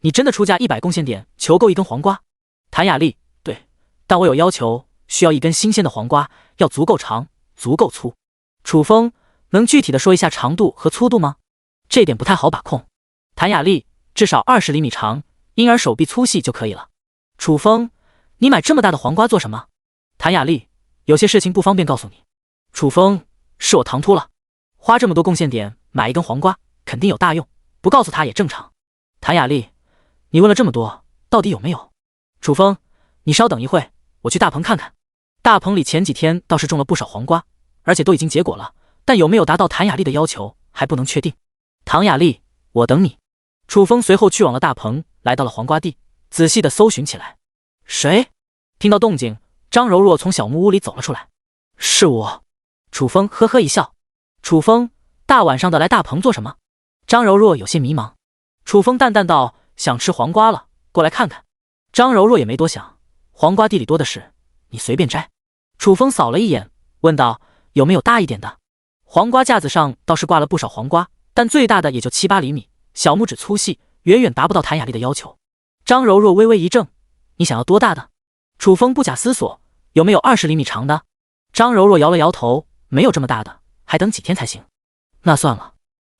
你真的出价100贡献点求购一根黄瓜？谭雅丽，对，但我有要求，需要一根新鲜的黄瓜，要足够长，足够粗。楚风，能具体的说一下长度和粗度吗？这点不太好把控。谭雅丽，至少20厘米长，婴儿手臂粗细就可以了。楚风，你买这么大的黄瓜做什么？谭雅丽，有些事情不方便告诉你。楚风，是我唐突了，花这么多贡献点买一根黄瓜，肯定有大用，不告诉他也正常。谭雅丽，你问了这么多，到底有没有？楚风，你稍等一会，我去大棚看看。大棚里前几天倒是种了不少黄瓜，而且都已经结果了，但有没有达到谭雅丽的要求还不能确定。唐雅丽，我等你。楚风随后去往了大棚，来到了黄瓜地，仔细的搜寻起来。谁？听到动静，张柔若从小木屋里走了出来。是我。楚风呵呵一笑。楚风，大晚上的来大棚做什么？张柔若有些迷茫。楚风淡淡道，想吃黄瓜了，过来看看。张柔若也没多想，黄瓜地里多的是，你随便摘。楚风扫了一眼，问道，有没有大一点的？黄瓜架子上倒是挂了不少黄瓜，但最大的也就7、8厘米，小拇指粗细，远远达不到谭雅丽的要求。张柔若微微一怔，你想要多大的？楚风不假思索，有没有20厘米长的？张柔若摇了摇头，没有这么大的，还等几天才行。那算了。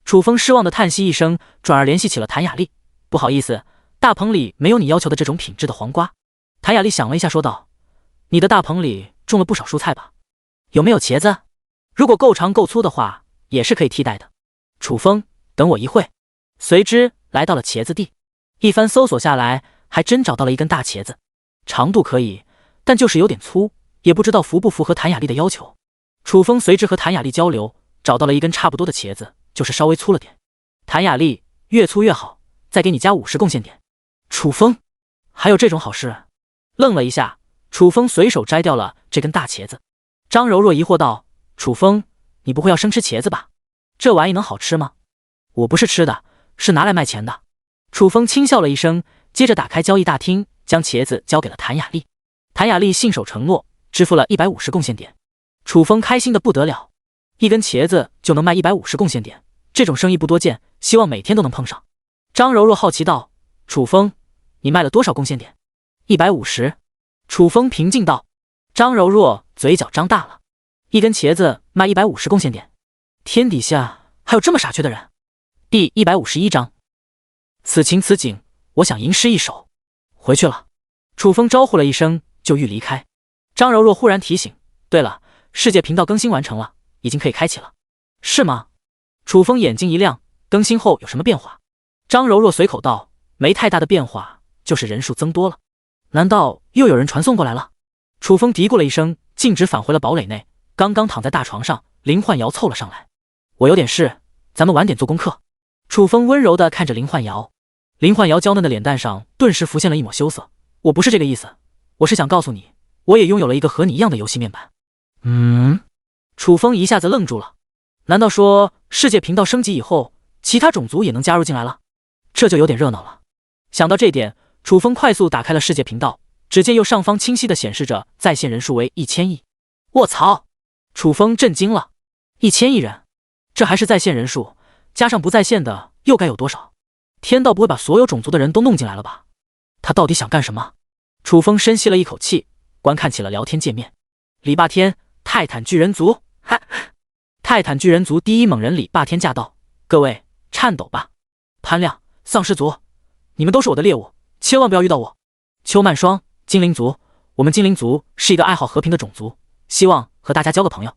楚风失望的叹息一声，转而联系起了谭雅丽，不好意思，大棚里没有你要求的这种品质的黄瓜。谭雅丽想了一下说道，你的大棚里种了不少蔬菜吧？有没有茄子？如果够长够粗的话，也是可以替代的。楚风，等我一会。随之来到了茄子地，一番搜索下来，还真找到了一根大茄子，长度可以，但就是有点粗，也不知道符不符合谭雅丽的要求。楚风随之和谭雅丽交流，找到了一根差不多的茄子，就是稍微粗了点。谭雅丽，越粗越好，再给你加50贡献点。楚风，还有这种好事？愣了一下，楚风随手摘掉了这根大茄子。张柔若疑惑道，楚风，你不会要生吃茄子吧？这玩意能好吃吗？我不是吃的，是拿来卖钱的。楚风轻笑了一声，接着打开交易大厅，将茄子交给了谭雅丽。谭雅丽信守承诺，支付了150贡献点。楚风开心的不得了，一根茄子就能卖150贡献点，这种生意不多见，希望每天都能碰上。张柔若好奇道，楚风，你卖了多少贡献点？150。楚风平静道。张柔若嘴角张大了，一根茄子卖150贡献点，天底下还有这么傻缺的人。第151章，此情此景，我想吟诗一首。回去了。楚风招呼了一声，就欲离开。张柔若忽然提醒，对了，世界频道更新完成了，已经可以开启了。是吗？楚风眼睛一亮，更新后有什么变化？张柔若随口道，没太大的变化，就是人数增多了。难道又有人传送过来了？楚风嘀咕了一声，径直返回了堡垒内。刚刚躺在大床上，林焕瑶凑了上来，我有点事，咱们晚点做功课。楚风温柔地看着林焕瑶，林焕瑶娇嫩的脸蛋上顿时浮现了一抹羞涩。我不是这个意思，我是想告诉你，我也拥有了一个和你一样的游戏面板。楚风一下子愣住了，难道说世界频道升级以后，其他种族也能加入进来了？这就有点热闹了。想到这点，楚风快速打开了世界频道，只见右上方清晰地显示着在线人数为1000亿。卧槽！楚风震惊了，1000亿人，这还是在线人数，加上不在线的又该有多少？天道不会把所有种族的人都弄进来了吧？他到底想干什么？楚风深吸了一口气，观看起了聊天界面。李霸天，泰坦巨人族，泰坦巨人族第一猛人李霸天驾到，各位颤抖吧！潘亮，丧尸族，你们都是我的猎物，千万不要遇到我。邱曼霜，精灵族，我们精灵族是一个爱好和平的种族，希望和大家交个朋友。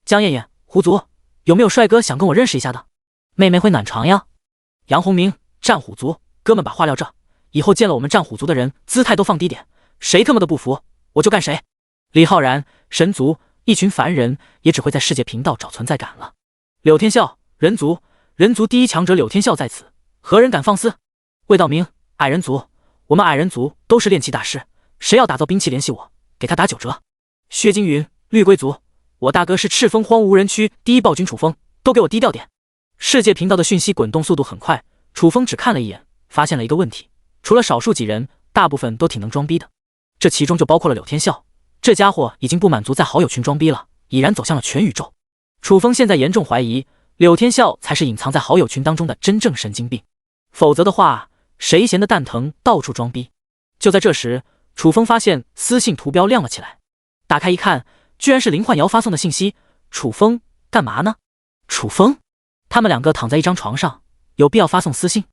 江艳艳，狐族，有没有帅哥想跟我认识一下的？妹妹会暖床呀。杨洪明，战虎族，哥们把话撂这，以后见了我们战虎族的人姿态都放低点，谁他妈的不服我就干谁。李浩然，神族，一群凡人也只会在世界频道找存在感了。柳天笑，人族，人族第一强者柳天笑在此，何人敢放肆？魏道明，矮人族，我们矮人族都是炼器大师，谁要打造兵器联系我，给他打9折。薛金云，绿龟族，我大哥是赤峰荒无人区第一暴君楚风，都给我低调点。世界频道的讯息滚动速度很快，楚风只看了一眼，发现了一个问题，除了少数几人，大部分都挺能装逼的。这其中就包括了柳天笑。这家伙已经不满足在好友群装逼了，已然走向了全宇宙。楚风现在严重怀疑柳天笑才是隐藏在好友群当中的真正神经病，否则的话，谁闲得蛋疼到处装逼？就在这时，楚风发现私信图标亮了起来，打开一看，居然是林焕瑶发送的信息。楚风干嘛呢？楚风，他们两个躺在一张床上，有必要发送私信？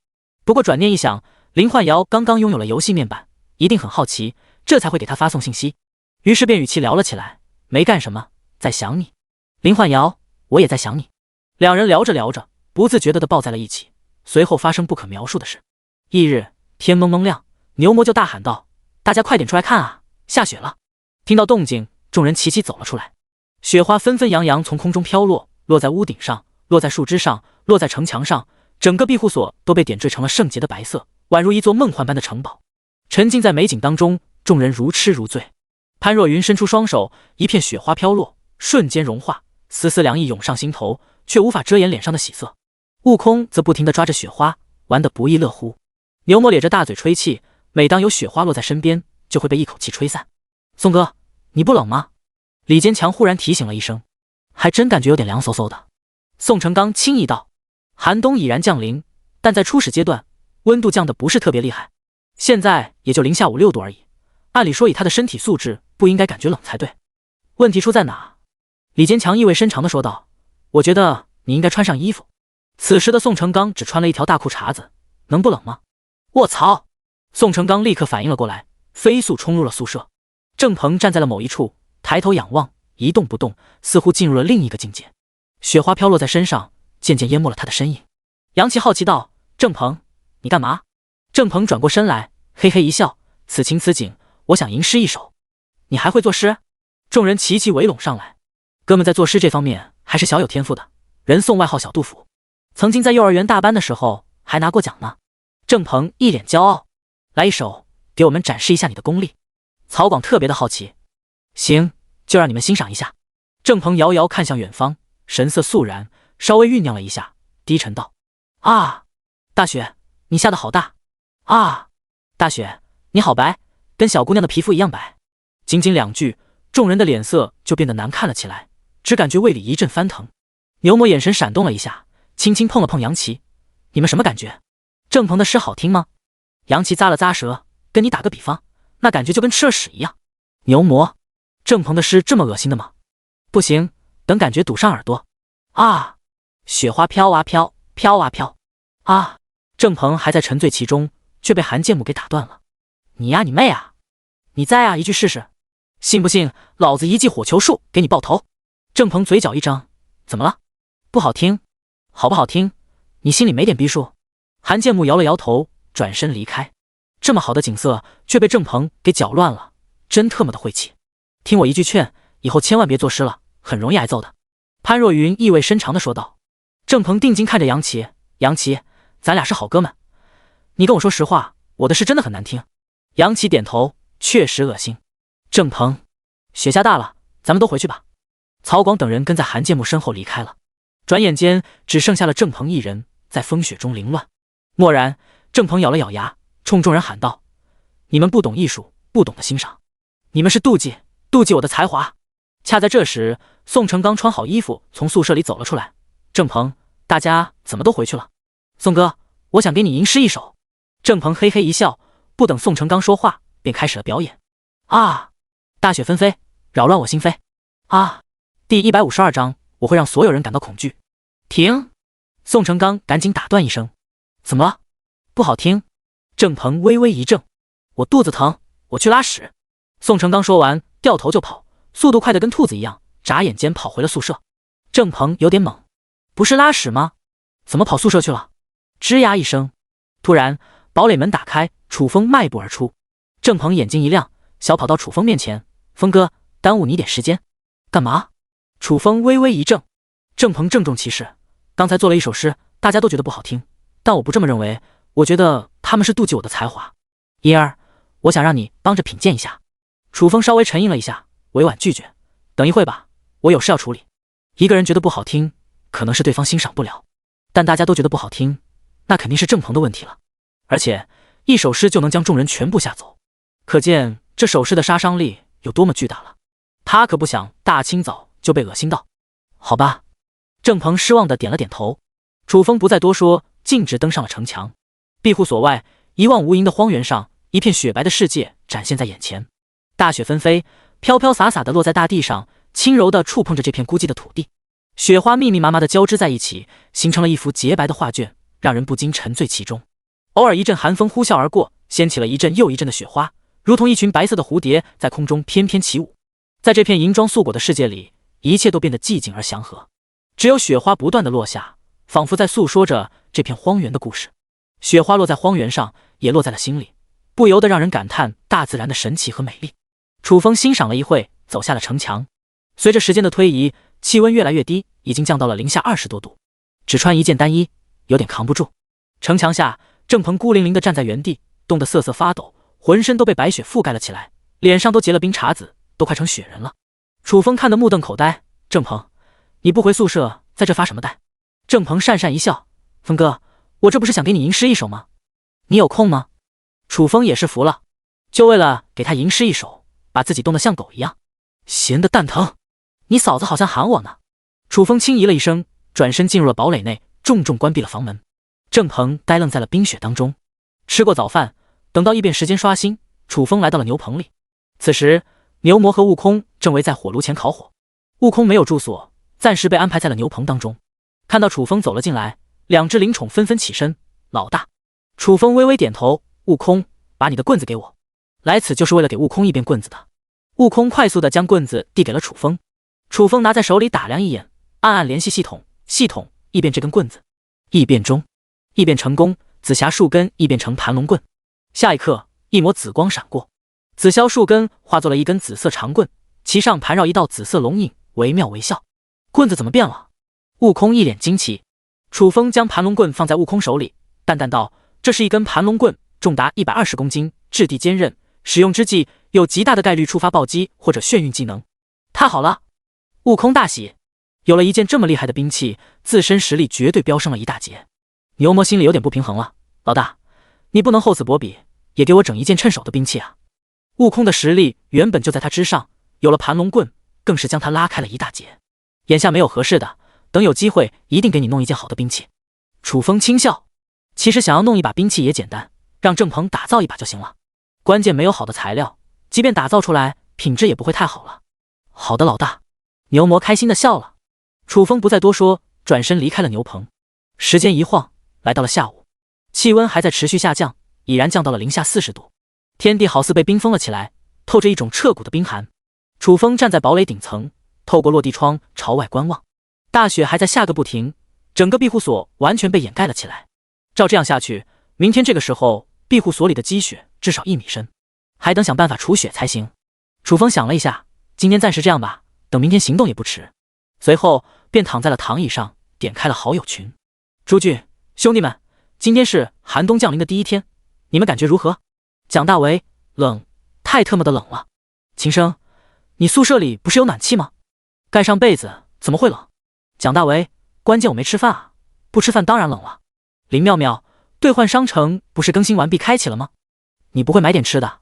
不过转念一想，林焕瑶刚刚拥有了游戏面板，一定很好奇，这才会给他发送信息。于是便语气聊了起来，没干什么，在想你。林焕瑶，我也在想你。两人聊着聊着，不自觉地抱在了一起。随后发生不可描述的事。翌日天蒙蒙亮，牛魔就大喊道：大家快点出来看啊，下雪了！听到动静，众人齐齐走了出来。雪花纷纷扬扬从空中飘落，落在屋顶上，落在树枝上，落在城墙上，整个庇护所都被点缀成了圣洁的白色，宛如一座梦幻般的城堡。沉浸在美景当中，众人如痴如醉。潘若云伸出双手，一片雪花飘落，瞬间融化，丝丝凉意涌上心头，却无法遮掩脸上的喜色。悟空则不停地抓着雪花，玩得不亦乐乎。牛魔咧着大嘴吹气，每当有雪花落在身边，就会被一口气吹散。宋哥，你不冷吗？李坚强忽然提醒了一声。还真感觉有点凉飕飕的。宋成刚轻易道。寒冬已然降临，但在初始阶段，温度降得不是特别厉害，现在也就零下5、6度而已。按理说以他的身体素质，不应该感觉冷才对。问题出在哪？李坚强意味深长地说道：我觉得你应该穿上衣服。此时的宋成刚只穿了一条大裤衩子，能不冷吗？卧槽！宋成刚立刻反应了过来，飞速冲入了宿舍。郑鹏站在了某一处，抬头仰望，一动不动，似乎进入了另一个境界。雪花飘落在身上，渐渐淹没了他的身影。杨琪好奇道：郑鹏，你干嘛？郑鹏转过身来，嘿嘿一笑：此情此景，我想吟诗一首。你还会作诗？众人齐齐围拢上来。哥们在作诗这方面还是小有天赋的，人送外号小杜甫，曾经在幼儿园大班的时候还拿过奖呢。郑鹏一脸骄傲：来一首，给我们展示一下你的功力。曹广特别的好奇：行，就让你们欣赏一下。郑鹏遥遥看向远方，神色肃然，稍微酝酿了一下，低沉道：啊，大雪，你下的好大啊！大雪，你好白，跟小姑娘的皮肤一样白。仅仅2句，众人的脸色就变得难看了起来，只感觉胃里一阵翻腾。牛魔眼神闪动了一下，轻轻碰了碰杨琪：你们什么感觉？郑鹏的诗好听吗？杨琪咂了咂舌：跟你打个比方，那感觉就跟吃了屎一样。牛魔，郑鹏的诗这么恶心的吗？不行，等感觉堵上耳朵。啊，雪花飘啊飘，飘啊飘。啊！郑鹏还在沉醉其中，却被韩剑木给打断了。你呀你妹啊！你再啊一句试试，信不信老子一记火球术给你爆头？郑鹏嘴角一张，怎么了？不好听？好不好听？你心里没点逼数？韩剑木摇了摇头，转身离开。这么好的景色却被郑鹏给搅乱了，真特么的晦气！听我一句劝，以后千万别作诗了，很容易挨揍的。潘若云意味深长地说道。郑鹏定睛看着杨琪：杨琪，咱俩是好哥们，你跟我说实话，我的诗真的很难听。杨琪点头，确实恶心。郑鹏，雪下大了，咱们都回去吧。曹广等人跟在韩剑木身后离开了。转眼间只剩下了郑鹏一人在风雪中凌乱。蓦然，郑鹏咬了咬牙，冲众人喊道：你们不懂艺术，不懂得欣赏，你们是妒忌我的才华。恰在这时，宋成刚穿好衣服从宿舍里走了出来。郑鹏，大家怎么都回去了？宋哥，我想给你吟诗一首。郑鹏嘿嘿一笑，不等宋成刚说话，便开始了表演。啊！大雪纷飞，扰乱我心扉。啊！第152章，我会让所有人感到恐惧。停！宋成刚赶紧打断一声。怎么了？不好听？郑鹏微微一怔。我肚子疼，我去拉屎。宋成刚说完，掉头就跑，速度快得跟兔子一样，眨眼间跑回了宿舍。郑鹏有点懵，不是拉屎吗？怎么跑宿舍去了？吱呀一声，突然堡垒门打开，楚风迈步而出。郑鹏眼睛一亮，小跑到楚风面前：风哥，耽误你点时间。干嘛？楚风微微一怔。郑鹏郑重其事：刚才做了一首诗，大家都觉得不好听，但我不这么认为，我觉得他们是妒忌我的才华，因而我想让你帮着品鉴一下。楚风稍微沉吟了一下，委婉拒绝：等一会吧，我有事要处理。一个人觉得不好听，可能是对方欣赏不了，但大家都觉得不好听，那肯定是郑鹏的问题了。而且一首诗就能将众人全部吓走，可见这手势的杀伤力有多么巨大了。他可不想大清早就被恶心到。好吧，郑鹏失望地点了点头。楚风不再多说，径直登上了城墙。庇护所外，一望无垠的荒原上，一片雪白的世界展现在眼前。大雪纷飞，飘飘洒洒地落在大地上，轻柔地触碰着这片孤寂的土地。雪花密密麻麻地交织在一起，形成了一幅洁白的画卷，让人不禁沉醉其中。偶尔一阵寒风呼啸而过，掀起了一阵又一阵的雪花，如同一群白色的蝴蝶在空中翩翩起舞。在这片银装素裹的世界里，一切都变得寂静而祥和，只有雪花不断地落下，仿佛在诉说着这片荒原的故事。雪花落在荒原上，也落在了心里，不由得让人感叹大自然的神奇和美丽。楚风欣赏了一会，走下了城墙。随着时间的推移，气温越来越低，已经降到了零下20多度。只穿一件单衣，有点扛不住。城墙下，郑鹏孤零零地站在原地，冻得瑟瑟发抖，浑身都被白雪覆盖了起来，脸上都结了冰碴子，都快成雪人了。楚风看得目瞪口呆，郑鹏，你不回宿舍，在这发什么呆？郑鹏讪讪一笑，峰哥，我这不是想给你吟诗一首吗？你有空吗？楚风也是服了，就为了给他吟诗一首，把自己冻得像狗一样，闲得蛋疼。你嫂子好像喊我呢。楚风轻咦了一声，转身进入了堡垒内，重重关闭了房门。郑鹏呆愣在了冰雪当中。吃过早饭，等到一便时间刷新，楚风来到了牛棚里。此时牛魔和悟空正围在火炉前烤火。悟空没有住所，暂时被安排在了牛棚当中。看到楚风走了进来，两只灵宠纷纷起身。老大。楚风微微点头，悟空，把你的棍子给我。来此就是为了给悟空一变棍子的。悟空快速地将棍子递给了楚风。楚风拿在手里打量一眼，暗暗联系系统，系统异变这根棍子。异变中，异变成功，紫霞树根异变成盘龙棍。下一刻，一抹紫光闪过，紫霄树根化作了一根紫色长棍，其上盘绕一道紫色龙印，惟妙惟肖。棍子怎么变了？悟空一脸惊奇。楚风将盘龙棍放在悟空手里，淡淡道：“这是一根盘龙棍，重达120公斤，质地坚韧，使用之际有极大的概率触发暴击或者眩晕技能。”太好了！悟空大喜，有了一件这么厉害的兵器，自身实力绝对飙升了一大截。牛魔心里有点不平衡了，老大，你不能厚此薄彼，也给我整一件趁手的兵器啊！悟空的实力原本就在他之上，有了盘龙棍，更是将他拉开了一大截。眼下没有合适的，等有机会一定给你弄一件好的兵器。楚风轻笑，其实想要弄一把兵器也简单，让郑鹏打造一把就行了。关键没有好的材料，即便打造出来，品质也不会太好了。好的，老大。牛魔开心地笑了。楚风不再多说，转身离开了牛棚。时间一晃，来到了下午，气温还在持续下降，已然降到了零下40度，天地好似被冰封了起来，透着一种彻骨的冰寒。楚风站在堡垒顶层，透过落地窗朝外观望。大雪还在下个不停，整个庇护所完全被掩盖了起来。照这样下去，明天这个时候庇护所里的积雪至少1米深，还等想办法除雪才行。楚风想了一下，今天暂时这样吧，等明天行动也不迟。随后便躺在了躺椅上，点开了好友群。朱俊，兄弟们，今天是寒冬降临的第一天，你们感觉如何？蒋大为，冷，太特么的冷了。秦生，你宿舍里不是有暖气吗？盖上被子怎么会冷？蒋大为，关键我没吃饭啊，不吃饭当然冷了。林妙妙，兑换商城不是更新完毕开启了吗？你不会买点吃的？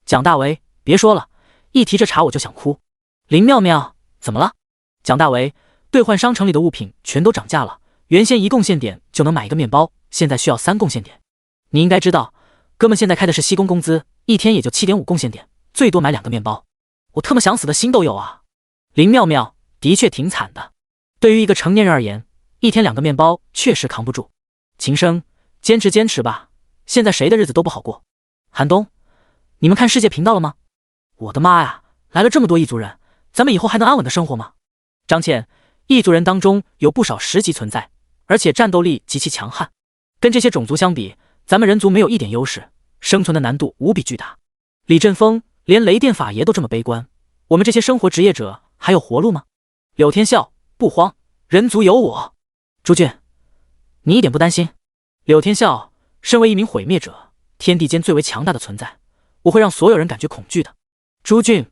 蒋大为，别说了，一提这茬我就想哭。林妙妙，怎么了？蒋大为，兑换商城里的物品全都涨价了，原先1贡献点就能买一个面包，现在需要3贡献点。你应该知道，哥们现在开的是西工工资，一天也就7.5贡献点，最多买2个面包。我特么想死的心都有啊！林妙妙，的确挺惨的。对于一个成年人而言，一天2个面包确实扛不住。秦生，坚持坚持吧，现在谁的日子都不好过。寒冬，你们看世界频道了吗？我的妈呀，来了这么多异族人，咱们以后还能安稳的生活吗？张倩，异族人当中有不少10级存在，而且战斗力极其强悍，跟这些种族相比，咱们人族没有一点优势，生存的难度无比巨大。李振峰，连雷电法爷都这么悲观，我们这些生活职业者还有活路吗？柳天笑，不慌，人族有我。朱俊，你一点不担心。柳天笑，身为一名毁灭者，天地间最为强大的存在，我会让所有人感觉恐惧的。朱俊，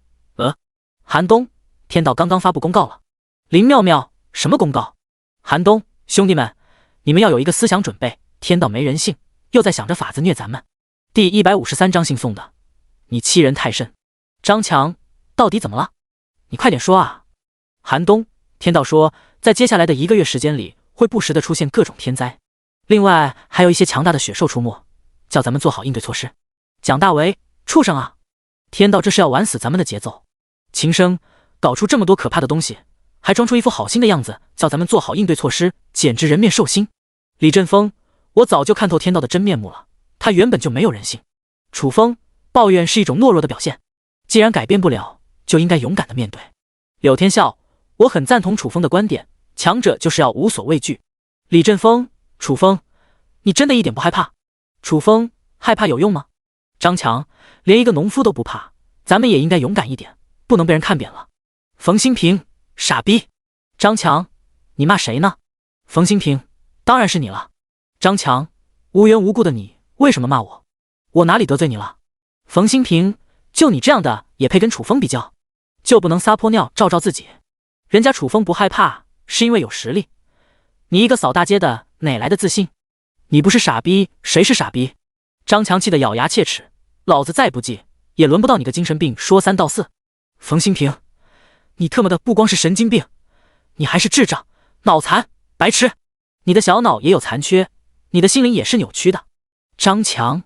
寒冬，天道刚刚发布公告了。林妙妙，什么公告？寒冬，兄弟们，你们要有一个思想准备，天道没人性，又在想着法子虐咱们。第153章信送的，你欺人太甚。张强，到底怎么了？你快点说啊！寒冬，天道说，在接下来的1个月时间里，会不时的出现各种天灾，另外还有一些强大的血兽出没，叫咱们做好应对措施。蒋大为，畜生啊！天道这是要玩死咱们的节奏。秦升，搞出这么多可怕的东西，还装出一副好心的样子，叫咱们做好应对措施，简直人面兽心。李振峰，我早就看透天道的真面目了，他原本就没有人性。楚风，抱怨是一种懦弱的表现，既然改变不了，就应该勇敢的面对。柳天笑，我很赞同楚风的观点，强者就是要无所畏惧。李振峰，楚风，你真的一点不害怕？楚风，害怕有用吗？张强，连一个农夫都不怕，咱们也应该勇敢一点，不能被人看扁了。冯新平，傻逼！张强，你骂谁呢？冯新平，当然是你了。张强，无缘无故的你为什么骂我？我哪里得罪你了？冯新平，就你这样的也配跟楚风比较？就不能撒泼尿照照自己？人家楚风不害怕是因为有实力，你一个扫大街的哪来的自信？你不是傻逼谁是傻逼？张强气得咬牙切齿，老子再不济也轮不到你个精神病说3道4。冯新平，你特么的不光是神经病，你还是智障、脑残、白痴，你的小脑也有残缺，你的心灵也是扭曲的。张强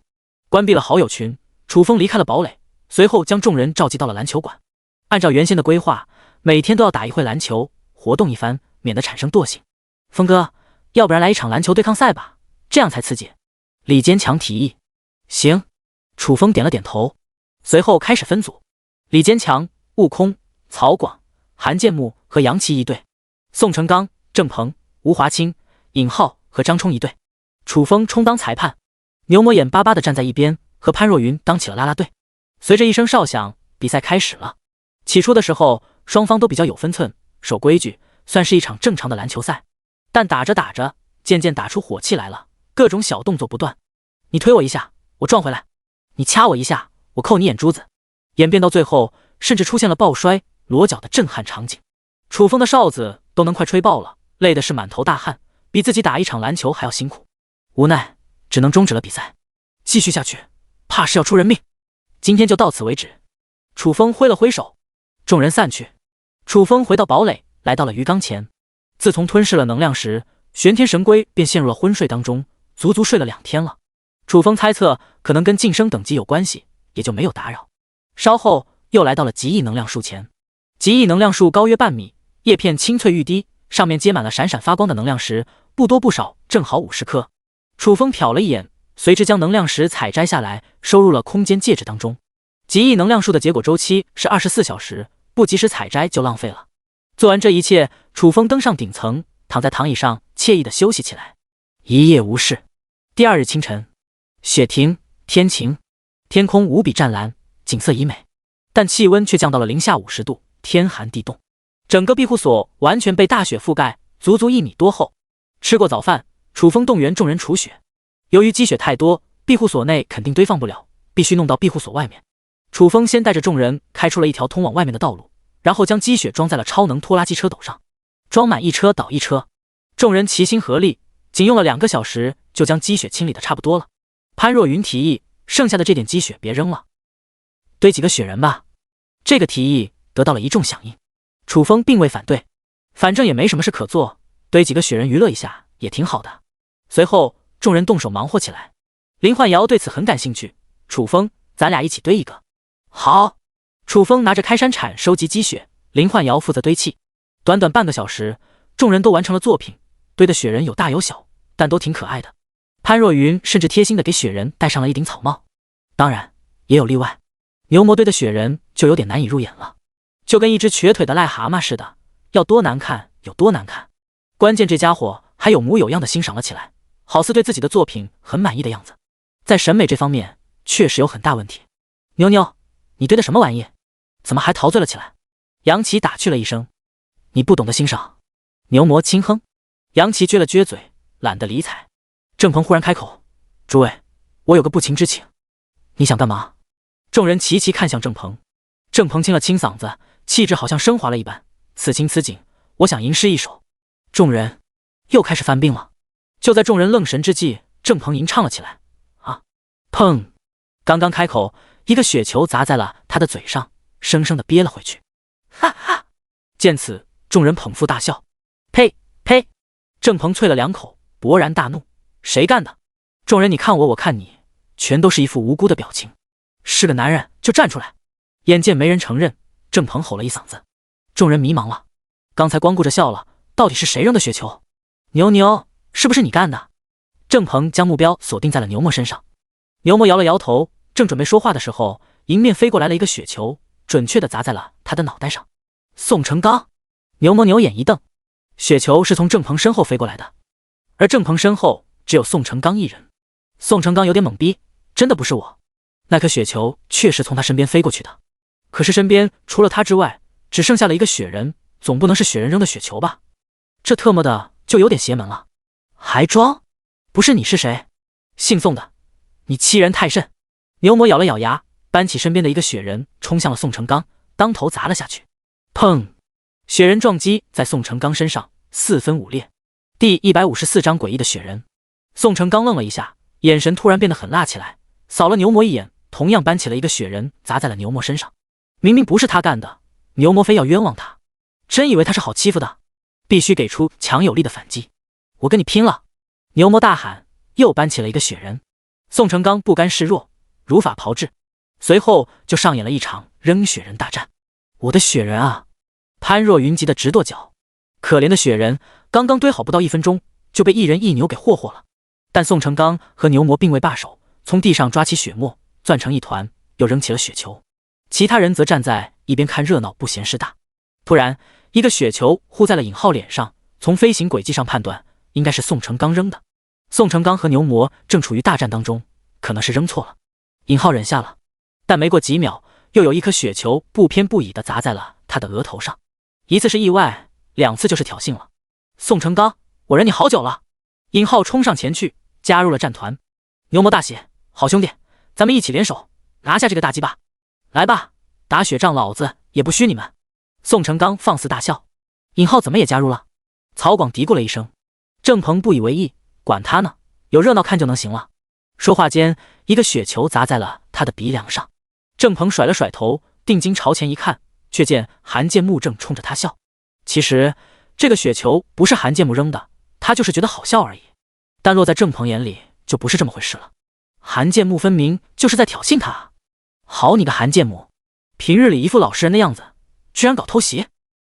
关闭了好友群，楚风离开了堡垒，随后将众人召集到了篮球馆。按照原先的规划，每天都要打一回篮球，活动一番，免得产生惰性。峰哥，要不然来一场篮球对抗赛吧，这样才刺激。李坚强提议。行。楚风点了点头，随后开始分组。李坚强、悟空、曹广、韩建木和杨奇一队，宋成刚、郑鹏、吴华清、尹浩和张冲一队。楚风充当裁判，牛魔眼巴巴地站在一边，和潘若云当起了啦啦队。随着一声哨响，比赛开始了。起初的时候，双方都比较有分寸，守规矩，算是一场正常的篮球赛。但打着打着，渐渐打出火气来了，各种小动作不断。你推我一下，我撞回来；你掐我一下，我扣你眼珠子。演变到最后，甚至出现了抱摔、裸脚的震撼场景。楚风的哨子都能快吹爆了，累的是满头大汗，比自己打一场篮球还要辛苦。无奈，只能终止了比赛。继续下去，怕是要出人命。今天就到此为止。楚风挥了挥手，众人散去。楚风回到堡垒，来到了鱼缸前。自从吞噬了能量石，玄天神龟便陷入了昏睡当中，足足睡了2天了。楚风猜测可能跟晋升等级有关系，也就没有打扰。稍后又来到了极意能量树前。极意能量树高约半米，叶片青翠欲滴，上面结满了闪闪发光的能量石，不多不少，正好50颗。楚风瞟了一眼，随之将能量石采摘下来，收入了空间戒指当中。极意能量树的结果周期是24小时，不及时采摘就浪费了。做完这一切，楚风登上顶层，躺在躺椅上惬意地休息起来。一夜无事。第2日清晨，雪停，天晴，天空无比湛蓝，景色宜美，但气温却降到了零下50度，天寒地冻。整个庇护所完全被大雪覆盖，足足1米多厚。吃过早饭，楚风动员众人除雪。由于积雪太多，庇护所内肯定堆放不了，必须弄到庇护所外面。楚风先带着众人开出了一条通往外面的道路，然后将积雪装在了超能拖拉机车斗上，装满一车倒一车。众人齐心合力，仅用了2个小时就将积雪清理的差不多了。潘若云提议，剩下的这点积雪别扔了，堆几个雪人吧。这个提议得到了一众响应，楚风并未反对，反正也没什么事可做，堆几个雪人娱乐一下也挺好的。随后众人动手忙活起来。林焕瑶对此很感兴趣，楚风，咱俩一起堆一个。好。楚风拿着开山铲收集积雪，林焕瑶负责堆砌。短短半个小时，众人都完成了作品，堆的雪人有大有小，但都挺可爱的。潘若云甚至贴心的给雪人戴上了一顶草帽。当然也有例外，牛魔堆的雪人就有点难以入眼了，就跟一只瘸腿的癞蛤蟆似的，要多难看有多难看。关键这家伙还有模有样的欣赏了起来，好似对自己的作品很满意的样子。在审美这方面确实有很大问题。牛牛，你堆的什么玩意？怎么还陶醉了起来？杨奇打趣了一声。你不懂得欣赏。牛魔轻哼。杨奇撅了撅嘴，懒得理睬。郑鹏忽然开口，诸位，我有个不情之请。你想干嘛？众人齐齐看向郑鹏。郑鹏清了清嗓子，气质好像升华了一般。此情此景，我想吟诗一首。众人又开始翻病了。就在众人愣神之际，郑鹏吟唱了起来。啊！砰！刚刚开口，一个雪球砸在了他的嘴上，生生的憋了回去。哈哈！见此，众人捧腹大笑。呸呸！郑鹏啐了2口，勃然大怒：谁干的？众人你看我，我看你，全都是一副无辜的表情。是个男人就站出来！眼见没人承认，郑鹏吼了一嗓子，众人迷茫了。刚才光顾着笑了，到底是谁扔的雪球？牛，是不是你干的？郑鹏将目标锁定在了牛魔身上。牛魔摇了摇头，正准备说话的时候，迎面飞过来了一个雪球，准确地砸在了他的脑袋上。宋成刚！牛魔牛眼一瞪，雪球是从郑鹏身后飞过来的，而郑鹏身后只有宋成刚一人。宋成刚有点懵逼，真的不是我。那颗雪球确实从他身边飞过去的，可是身边除了他之外，只剩下了一个雪人，总不能是雪人扔的雪球吧？这特么的就有点邪门了。还装？不是你是谁？姓宋的，你欺人太甚！牛魔咬了咬牙，搬起身边的一个雪人，冲向了宋成刚，当头砸了下去。砰！雪人撞击在宋成刚身上，4分5裂。第154章诡异的雪人。宋成刚愣了一下，眼神突然变得很辣起来，扫了牛魔一眼，同样搬起了一个雪人砸在了牛魔身上。明明不是他干的，牛魔非要冤枉他，真以为他是好欺负的？必须给出强有力的反击！我跟你拼了！牛魔大喊，又搬起了一个雪人。宋成刚不甘示弱，如法炮制，随后就上演了一场扔雪人大战。我的雪人啊！潘若云急得直跺脚，可怜的雪人刚刚堆好不到1分钟，就被一人一牛给霍霍了。但宋成刚和牛魔并未罢手，从地上抓起雪沫，攥成一团，又扔起了雪球。其他人则站在一边看热闹，不嫌事大。突然，一个雪球呼在了尹浩脸上，从飞行轨迹上判断，应该是宋成刚扔的。宋成刚和牛魔正处于大战当中，可能是扔错了。尹浩忍下了，但没过几秒，又有一颗雪球不偏不倚地砸在了他的额头上。一次是意外，2次就是挑衅了。宋成刚，我忍你好久了！尹浩冲上前去，加入了战团。牛魔大喜，好兄弟，咱们一起联手，拿下这个大鸡巴！来吧，打雪仗老子也不虚你们！宋成刚放肆大笑。尹浩怎么也加入了？曹广嘀咕了一声。郑鹏不以为意，管他呢，有热闹看就能行了。说话间，一个雪球砸在了他的鼻梁上。郑鹏甩了甩头，定睛朝前一看，却见韩建木正冲着他笑。其实这个雪球不是韩建木扔的，他就是觉得好笑而已。但落在郑鹏眼里就不是这么回事了。韩建木分明就是在挑衅他啊！好你个韩建木，平日里一副老实人的样子，居然搞偷袭！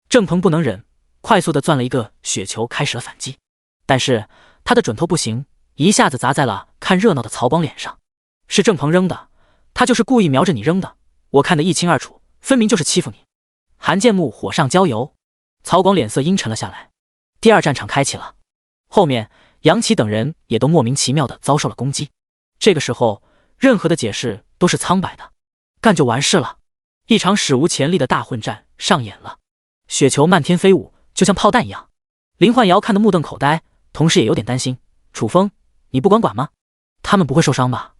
郑鹏不能忍，快速地攥了一个雪球，开始了反击。但是他的准头不行，一下子砸在了看热闹的曹广脸上。是郑鹏扔的，他就是故意瞄着你扔的，我看得一清二楚，分明就是欺负你。韩建木火上浇油，曹广脸色阴沉了下来。第二战场开启了，后面杨奇等人也都莫名其妙地遭受了攻击。这个时候，任何的解释都是苍白的，干就完事了。一场史无前例的大混战上演了，雪球漫天飞舞，就像炮弹一样。林焕瑶看得目瞪口呆，同时也有点担心。楚风，你不管吗？他们不会受伤吧？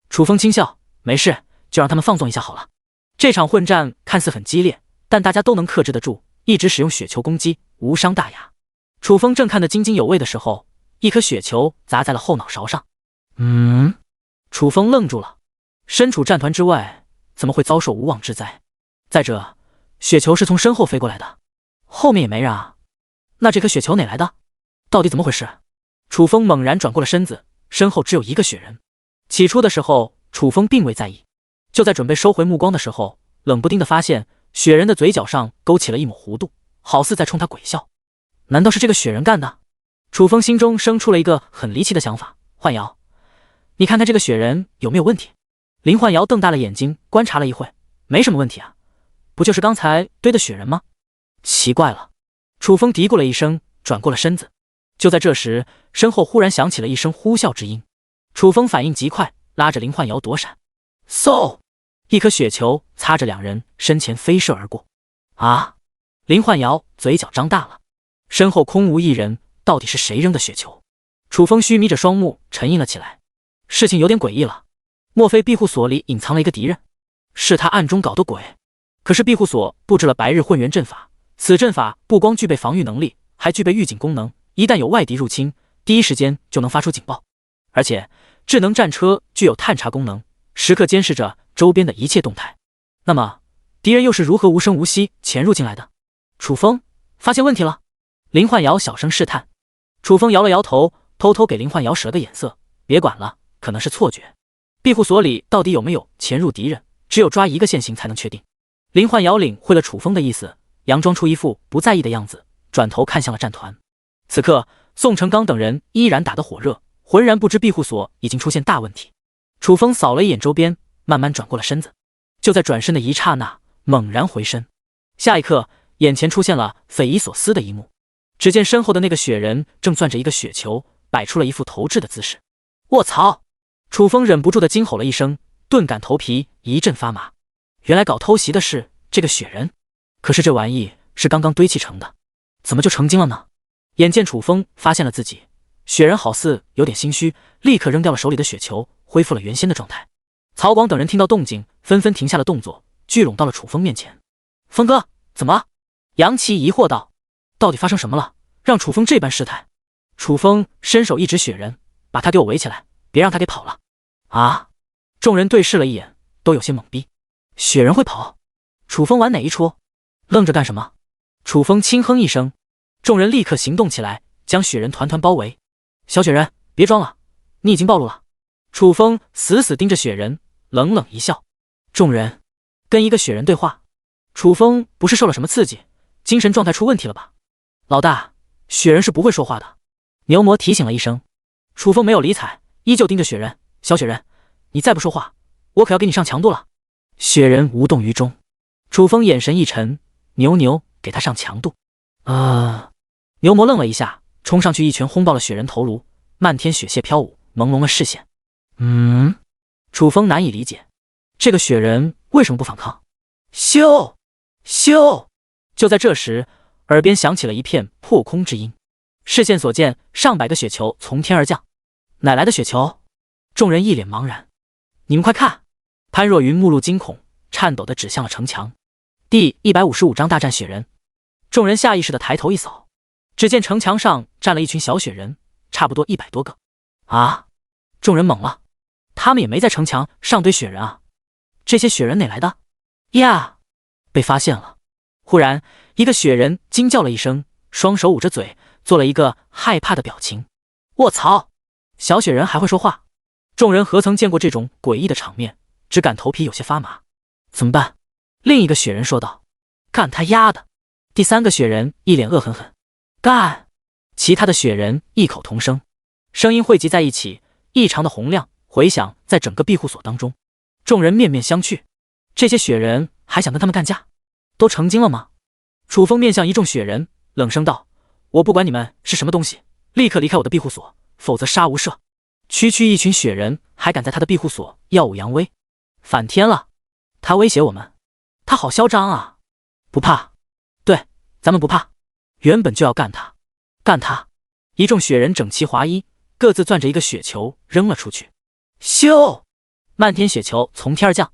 楚风轻笑，没事，就让他们放纵一下好了。这场混战看似很激烈，但大家都能克制得住，一直使用雪球攻击，无伤大雅。楚风正看得津津有味的时候，一颗雪球砸在了后脑勺上。楚风愣住了，身处战团之外，怎么会遭受无妄之灾？再者，雪球是从身后飞过来的，后面也没人啊。那这颗雪球哪来的？到底怎么回事？楚风猛然转过了身子，身后只有一个雪人。起初的时候，楚风并未在意，就在准备收回目光的时候，冷不丁地发现雪人的嘴角上勾起了一抹弧度，好似在冲他鬼笑。难道是这个雪人干的？楚风心中生出了一个很离奇的想法。焕瑶，你看看这个雪人有没有问题？林焕瑶瞪大了眼睛观察了一会，没什么问题啊，不就是刚才堆的雪人吗？奇怪了。楚风嘀咕了一声，转过了身子。就在这时，身后忽然响起了一声呼啸之音。楚风反应极快，拉着林焕瑶躲闪。嗖！一颗雪球擦着两人身前飞射而过。啊！林焕瑶嘴角张大了，身后空无一人，到底是谁扔的雪球？楚风虚眯着双目，沉吟了起来。事情有点诡异了，莫非庇护所里隐藏了一个敌人？是他暗中搞的鬼？可是庇护所布置了白日混元阵法，此阵法不光具备防御能力，还具备预警功能，一旦有外敌入侵，第一时间就能发出警报。而且智能战车具有探查功能，时刻监视着周边的一切动态。那么敌人又是如何无声无息潜入进来的？楚风发现问题了。林焕瑶小声试探。楚风摇了摇头，偷偷给林焕瑶使了个眼色，别管了，可能是错觉。庇护所里到底有没有潜入敌人，只有抓一个现行才能确定。林焕瑶领会了楚风的意思，佯装出一副不在意的样子，转头看向了战团。此刻宋成刚等人依然打得火热，浑然不知庇护所已经出现大问题。楚风扫了一眼周边，慢慢转过了身子。就在转身的一刹那，猛然回身，下一刻眼前出现了匪夷所思的一幕。只见身后的那个雪人正攥着一个雪球，摆出了一副投掷的姿势。卧槽！楚风忍不住的惊吼了一声，顿感头皮一阵发麻。原来搞偷袭的是这个雪人，可是这玩意是刚刚堆砌成的，怎么就成精了呢？眼见楚风发现了自己，雪人好似有点心虚，立刻扔掉了手里的雪球，恢复了原先的状态。曹广等人听到动静，纷纷停下了动作，聚拢到了楚风面前。风哥，怎么了？杨琪疑惑道。到底发生什么了，让楚风这般失态？楚风伸手一指雪人，把他给我围起来，别让他给跑了。啊！众人对视了一眼，都有些懵逼。雪人会跑？楚风玩哪一出？愣着干什么？楚风轻哼一声，众人立刻行动起来，将雪人团团包围。小雪人，别装了，你已经暴露了。楚风死死盯着雪人，冷冷一笑。众人跟一个雪人对话，楚风不是受了什么刺激，精神状态出问题了吧？老大，雪人是不会说话的。牛魔提醒了一声。楚风没有理睬，依旧盯着雪人。小雪人，你再不说话，我可要给你上强度了。雪人无动于衷。楚风眼神一沉，牛给他上强度。牛魔愣了一下，冲上去一拳轰爆了雪人头颅，漫天血屑飘舞，朦胧了视线。楚风难以理解，这个雪人为什么不反抗？咻！就在这时，耳边响起了一片破空之音，视线所见，上百个雪球从天而降。哪来的雪球？众人一脸茫然。你们快看！潘若云目露惊恐，颤抖地指向了城墙。第155章大战雪人。众人下意识地抬头一扫，只见城墙上站了一群小雪人，差不多100多个。啊！众人懵了，他们也没在城墙上堆雪人啊，这些雪人哪来的？呀！被发现了。忽然，一个雪人惊叫了一声，双手捂着嘴，做了一个害怕的表情。卧槽！小雪人还会说话？众人何曾见过这种诡异的场面，只感头皮有些发麻。怎么办？另一个雪人说道。干他丫的！第三个雪人一脸恶狠狠。干！其他的雪人异口同声，声音汇集在一起，异常的洪亮，回响在整个庇护所当中。众人面面相觑，这些雪人还想跟他们干架？都成精了吗？楚风面向一众雪人，冷声道：我不管你们是什么东西，立刻离开我的庇护所，否则杀无赦。区区一群雪人还敢在他的庇护所耀武扬威，反天了！他威胁我们，他好嚣张啊！不怕？对，咱们不怕，原本就要干他，干他！一众雪人整齐划一，各自攥着一个雪球扔了出去。咻！漫天雪球从天而降，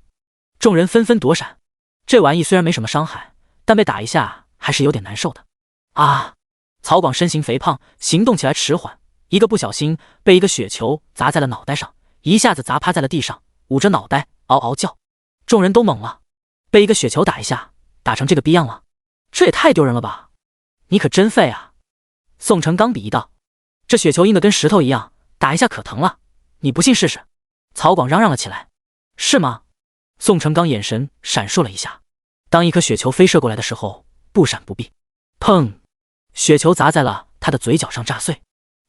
众人纷纷躲闪。这玩意虽然没什么伤害，但被打一下还是有点难受的。啊！曹广身形肥胖，行动起来迟缓，一个不小心被一个雪球砸在了脑袋上，一下子砸趴在了地上，捂着脑袋嗷嗷叫。众人都懵了，被一个雪球打一下，打成这个逼样了，这也太丢人了吧！你可真废啊！宋成刚鄙夷道。这雪球硬的跟石头一样，打一下可疼了，你不信试试！曹广嚷嚷了起来。是吗？宋成刚眼神闪烁了一下，当一颗雪球飞射过来的时候，不闪不避，砰！雪球砸在了他的嘴角上，炸碎。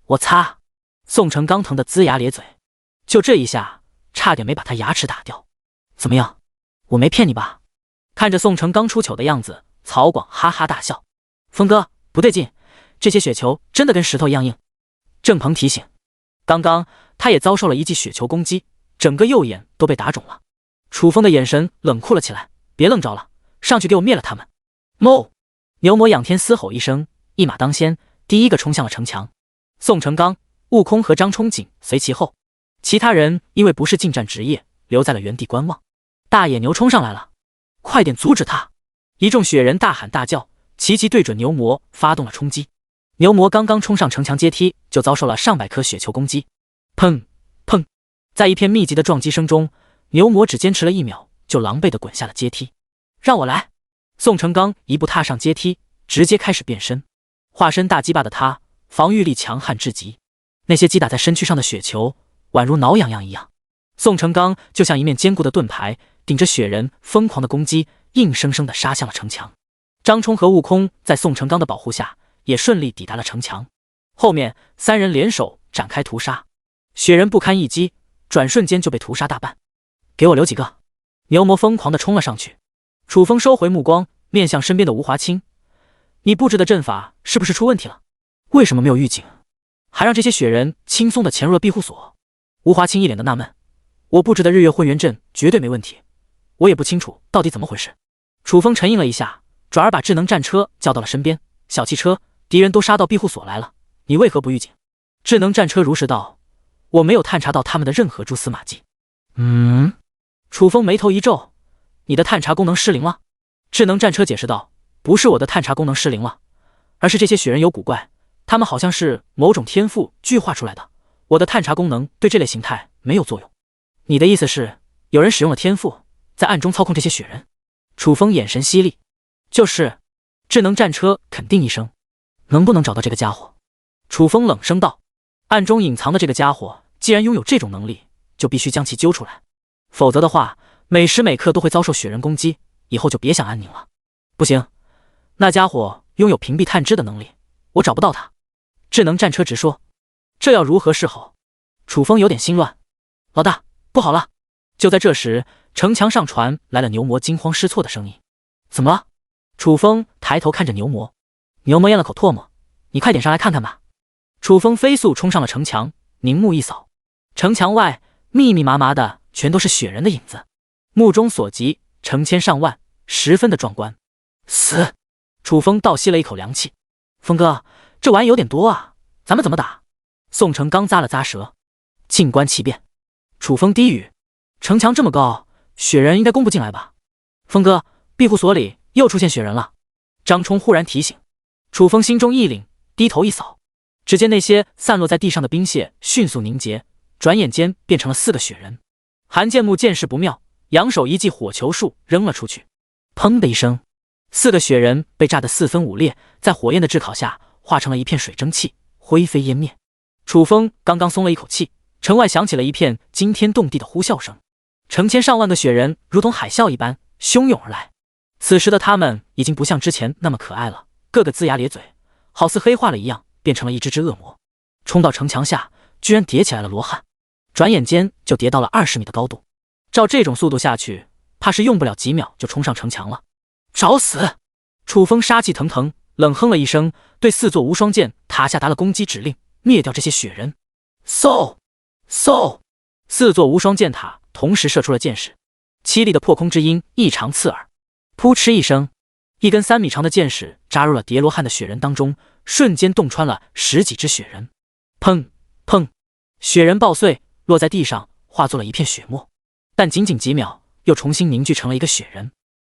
我擦！宋成刚疼得龇牙咧嘴，就这一下，差点没把他牙齿打掉。怎么样？我没骗你吧？看着宋成刚出糗的样子，曹广哈哈大笑。峰哥，不对劲，这些雪球真的跟石头一样硬。郑鹏提醒，刚刚他也遭受了一记雪球攻击，整个右眼都被打肿了。楚风的眼神冷酷了起来，别愣着了，上去给我灭了他们！哞！牛魔仰天嘶吼一声，一马当先，第一个冲向了城墙。宋成刚、悟空和张憧紧随其后，其他人因为不是近战职业，留在了原地观望。大野牛冲上来了，快点阻止他！一众雪人大喊大叫，齐齐对准牛魔发动了冲击。牛魔刚刚冲上城墙阶梯，就遭受了上百颗雪球攻击。砰砰！在一片密集的撞击声中，牛魔只坚持了1秒，就狼狈地滚下了阶梯。让我来！宋成刚一步踏上阶梯，直接开始变身。化身大鸡巴的他，防御力强悍至极，那些击打在身躯上的血球，宛如挠痒痒一样。宋成刚就像一面坚固的盾牌，顶着雪人疯狂的攻击，硬生生地杀向了城墙。张冲和悟空在宋成刚的保护下，也顺利抵达了城墙。后面三人联手展开屠杀，雪人不堪一击，转瞬间就被屠杀大半。给我留几个！牛魔疯狂地冲了上去。楚风收回目光，面向身边的吴华清：“你布置的阵法是不是出问题了？为什么没有预警，还让这些雪人轻松地潜入了庇护所？”吴华清一脸的纳闷：“我布置的日月混元阵绝对没问题，我也不清楚到底怎么回事。”楚风沉吟了一下，转而把智能战车叫到了身边：“小汽车，敌人都杀到庇护所来了，你为何不预警？”智能战车如实道：“我没有探查到他们的任何蛛丝马迹。”楚风眉头一皱：“你的探查功能失灵了？”智能战车解释道：“不是我的探查功能失灵了，而是这些雪人有古怪，他们好像是某种天赋具化出来的，我的探查功能对这类形态没有作用。”你的意思是，有人使用了天赋，在暗中操控这些雪人？楚风眼神犀利：“就是。”智能战车肯定一声：“能不能找到这个家伙？”楚风冷声道：“暗中隐藏的这个家伙，既然拥有这种能力，就必须将其揪出来，否则的话，每时每刻都会遭受雪人攻击，以后就别想安宁了。”不行，那家伙拥有屏蔽探知的能力，我找不到他。智能战车直说：“这要如何是好？”楚风有点心乱：“老大，不好了！”就在这时，城墙上传来了牛魔惊慌失措的声音：“怎么了？”楚风抬头看着牛魔，牛魔咽了口唾沫：“你快点上来看看吧。”楚风飞速冲上了城墙，凝目一扫，城墙外密密麻麻的全都是雪人的影子，目中所及成千上万，十分的壮观。死！楚风倒吸了一口凉气：“风哥，这玩意有点多啊，咱们怎么打？”宋成刚咂了咂舌：“静观其变。”楚风低语：“城墙这么高，雪人应该攻不进来吧？”风哥，庇护所里又出现雪人了。张冲忽然提醒。楚风心中一凛，低头一扫，只见那些散落在地上的冰屑迅速凝结，转眼间变成了4个雪人。韩建木见势不妙，扬手一记火球术扔了出去，砰的一声，4个雪人被炸得4分5裂，在火焰的炙烤下化成了一片水蒸气，灰飞烟灭。楚风刚刚松了一口气，城外响起了一片惊天动地的呼啸声，成千上万个雪人如同海啸一般汹涌而来。此时的他们已经不像之前那么可爱了，个个龇牙咧嘴，好似黑化了一样，变成了一只只恶魔，冲到城墙下，居然叠起来了罗汉，转眼间就叠到了20米的高度。照这种速度下去，怕是用不了几秒就冲上城墙了。找死！楚风杀气腾腾，冷哼了一声，对4座无双剑塔下达了攻击指令，灭掉这些雪人。嗖嗖，4座无双剑塔同时射出了箭矢，凄厉的破空之音异常刺耳。扑哧一声，一根3米长的箭矢扎入了叠罗汉的雪人当中，瞬间洞穿了10几只雪人。砰砰，雪人爆碎，落在地上，化作了一片雪沫，但仅仅几秒，又重新凝聚成了一个雪人。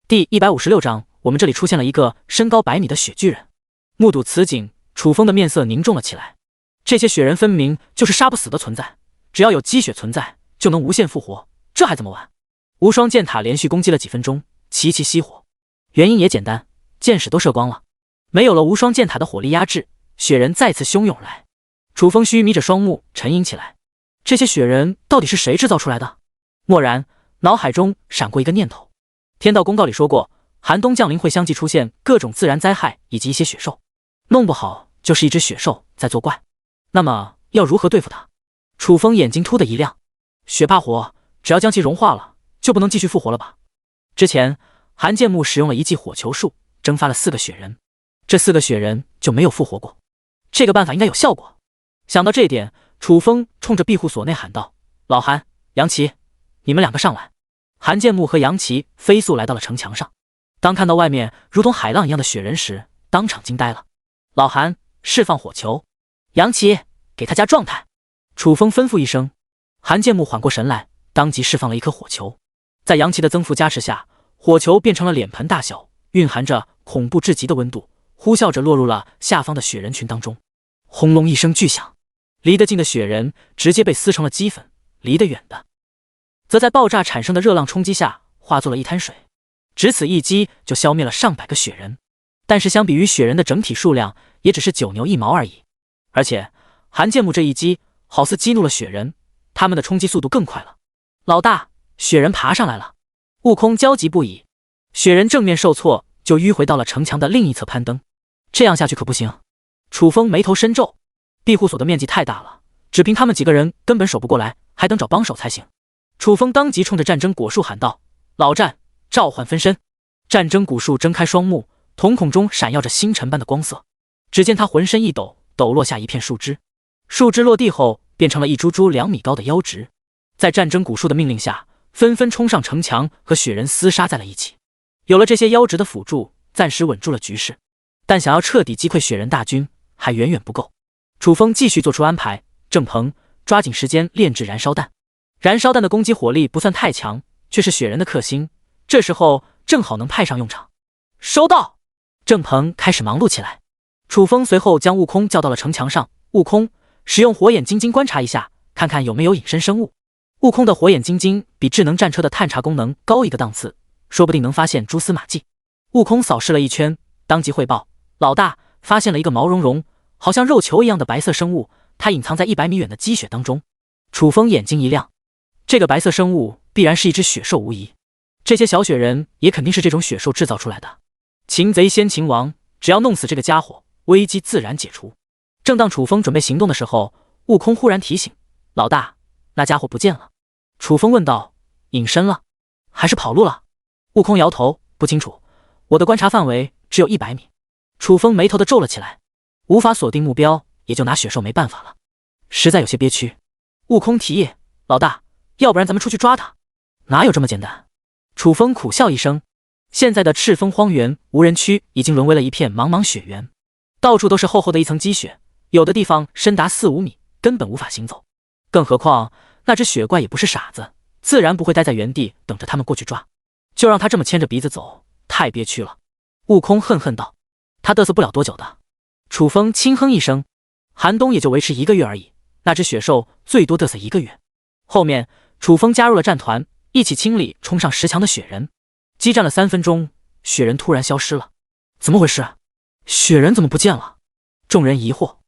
第156章，我们这里出现了一个身高100米的雪巨人。目睹此景，楚风的面色凝重了起来。这些雪人分明就是杀不死的存在，只要有积雪存在，就能无限复活，这还怎么玩？无双剑塔连续攻击了几分钟，齐齐熄火。原因也简单，箭矢都射光了，没有了无双剑塔的火力压制，雪人再次汹涌而来。楚风虚眯着双目，沉吟起来。这些雪人到底是谁制造出来的？蓦然，脑海中闪过一个念头。天道公告里说过，寒冬降临会相继出现各种自然灾害以及一些雪兽，弄不好就是一只雪兽在作怪。那么要如何对付它？楚风眼睛突的一亮，雪怕火，只要将其融化了，就不能继续复活了吧？之前韩建木使用了一记火球术，蒸发了4个雪人，这4个雪人就没有复活过。这个办法应该有效果。想到这一点，楚风冲着庇护所内喊道：“老韩、杨奇，你们2个上来！”韩建木和杨奇飞速来到了城墙上，当看到外面如同海浪一样的雪人时，当场惊呆了。老韩，释放火球；杨奇，给他加状态。楚风吩咐一声，韩建木缓过神来，当即释放了一颗火球。在杨奇的增幅加持下，火球变成了脸盆大小，蕴含着恐怖至极的温度，呼啸着落入了下方的雪人群当中。轰隆一声巨响，离得近的雪人直接被撕成了齑粉，离得远的则在爆炸产生的热浪冲击下化作了一滩水。只此一击就消灭了上百个雪人。但是相比于雪人的整体数量，也只是9牛1毛而已。而且韩建木这一击好似激怒了雪人，他们的冲击速度更快了。老大，雪人爬上来了！悟空焦急不已。雪人正面受挫，就迂回到了城墙的另一侧攀登。这样下去可不行。楚风眉头深皱，庇护所的面积太大了，只凭他们几个人根本守不过来，还等找帮手才行。楚风当即冲着战争果树喊道：“老战，召唤分身！”战争古树睁开双目，瞳孔中闪耀着星辰般的光色。只见他浑身一抖，抖落下一片树枝，树枝落地后变成了一株株2米高的妖植，在战争古树的命令下，纷纷冲上城墙，和雪人厮杀在了一起。有了这些妖植的辅助，暂时稳住了局势，但想要彻底击溃雪人大军还远远不够。楚风继续做出安排，郑鹏抓紧时间炼制燃烧弹。燃烧弹的攻击火力不算太强，却是雪人的克星，这时候正好能派上用场。收到！郑鹏开始忙碌起来。楚风随后将悟空叫到了城墙上，悟空，使用火眼金睛观察一下，看看有没有隐身生物。悟空的火眼金睛比智能战车的探查功能高一个档次，说不定能发现蛛丝马迹。悟空扫视了一圈，当即汇报：老大，发现了一个毛茸茸好像肉球一样的白色生物，它隐藏在100米远的积雪当中。楚风眼睛一亮，这个白色生物必然是一只雪兽无疑，这些小雪人也肯定是这种雪兽制造出来的。擒贼先擒王，只要弄死这个家伙，危机自然解除。正当楚风准备行动的时候，悟空忽然提醒：老大，那家伙不见了。楚风问道：隐身了还是跑路了？悟空摇头，不清楚，我的观察范围只有100米。楚风眉头的皱了起来，无法锁定目标，也就拿雪兽没办法了，实在有些憋屈。悟空提议：老大，要不然咱们出去抓他？哪有这么简单？楚风苦笑一声，现在的赤峰荒原无人区已经沦为了一片茫茫雪原，到处都是厚厚的一层积雪，有的地方深达4、5米，根本无法行走。更何况那只雪怪也不是傻子，自然不会待在原地等着他们过去抓，就让他这么牵着鼻子走，太憋屈了。悟空恨恨道：他嘚瑟不了多久的。楚风轻哼一声：寒冬也就维持1个月而已，那只雪兽最多嘚瑟1个月。后面楚风加入了战团，一起清理冲上石墙的雪人。激战了3分钟，雪人突然消失了。怎么回事？雪人怎么不见了？众人疑惑。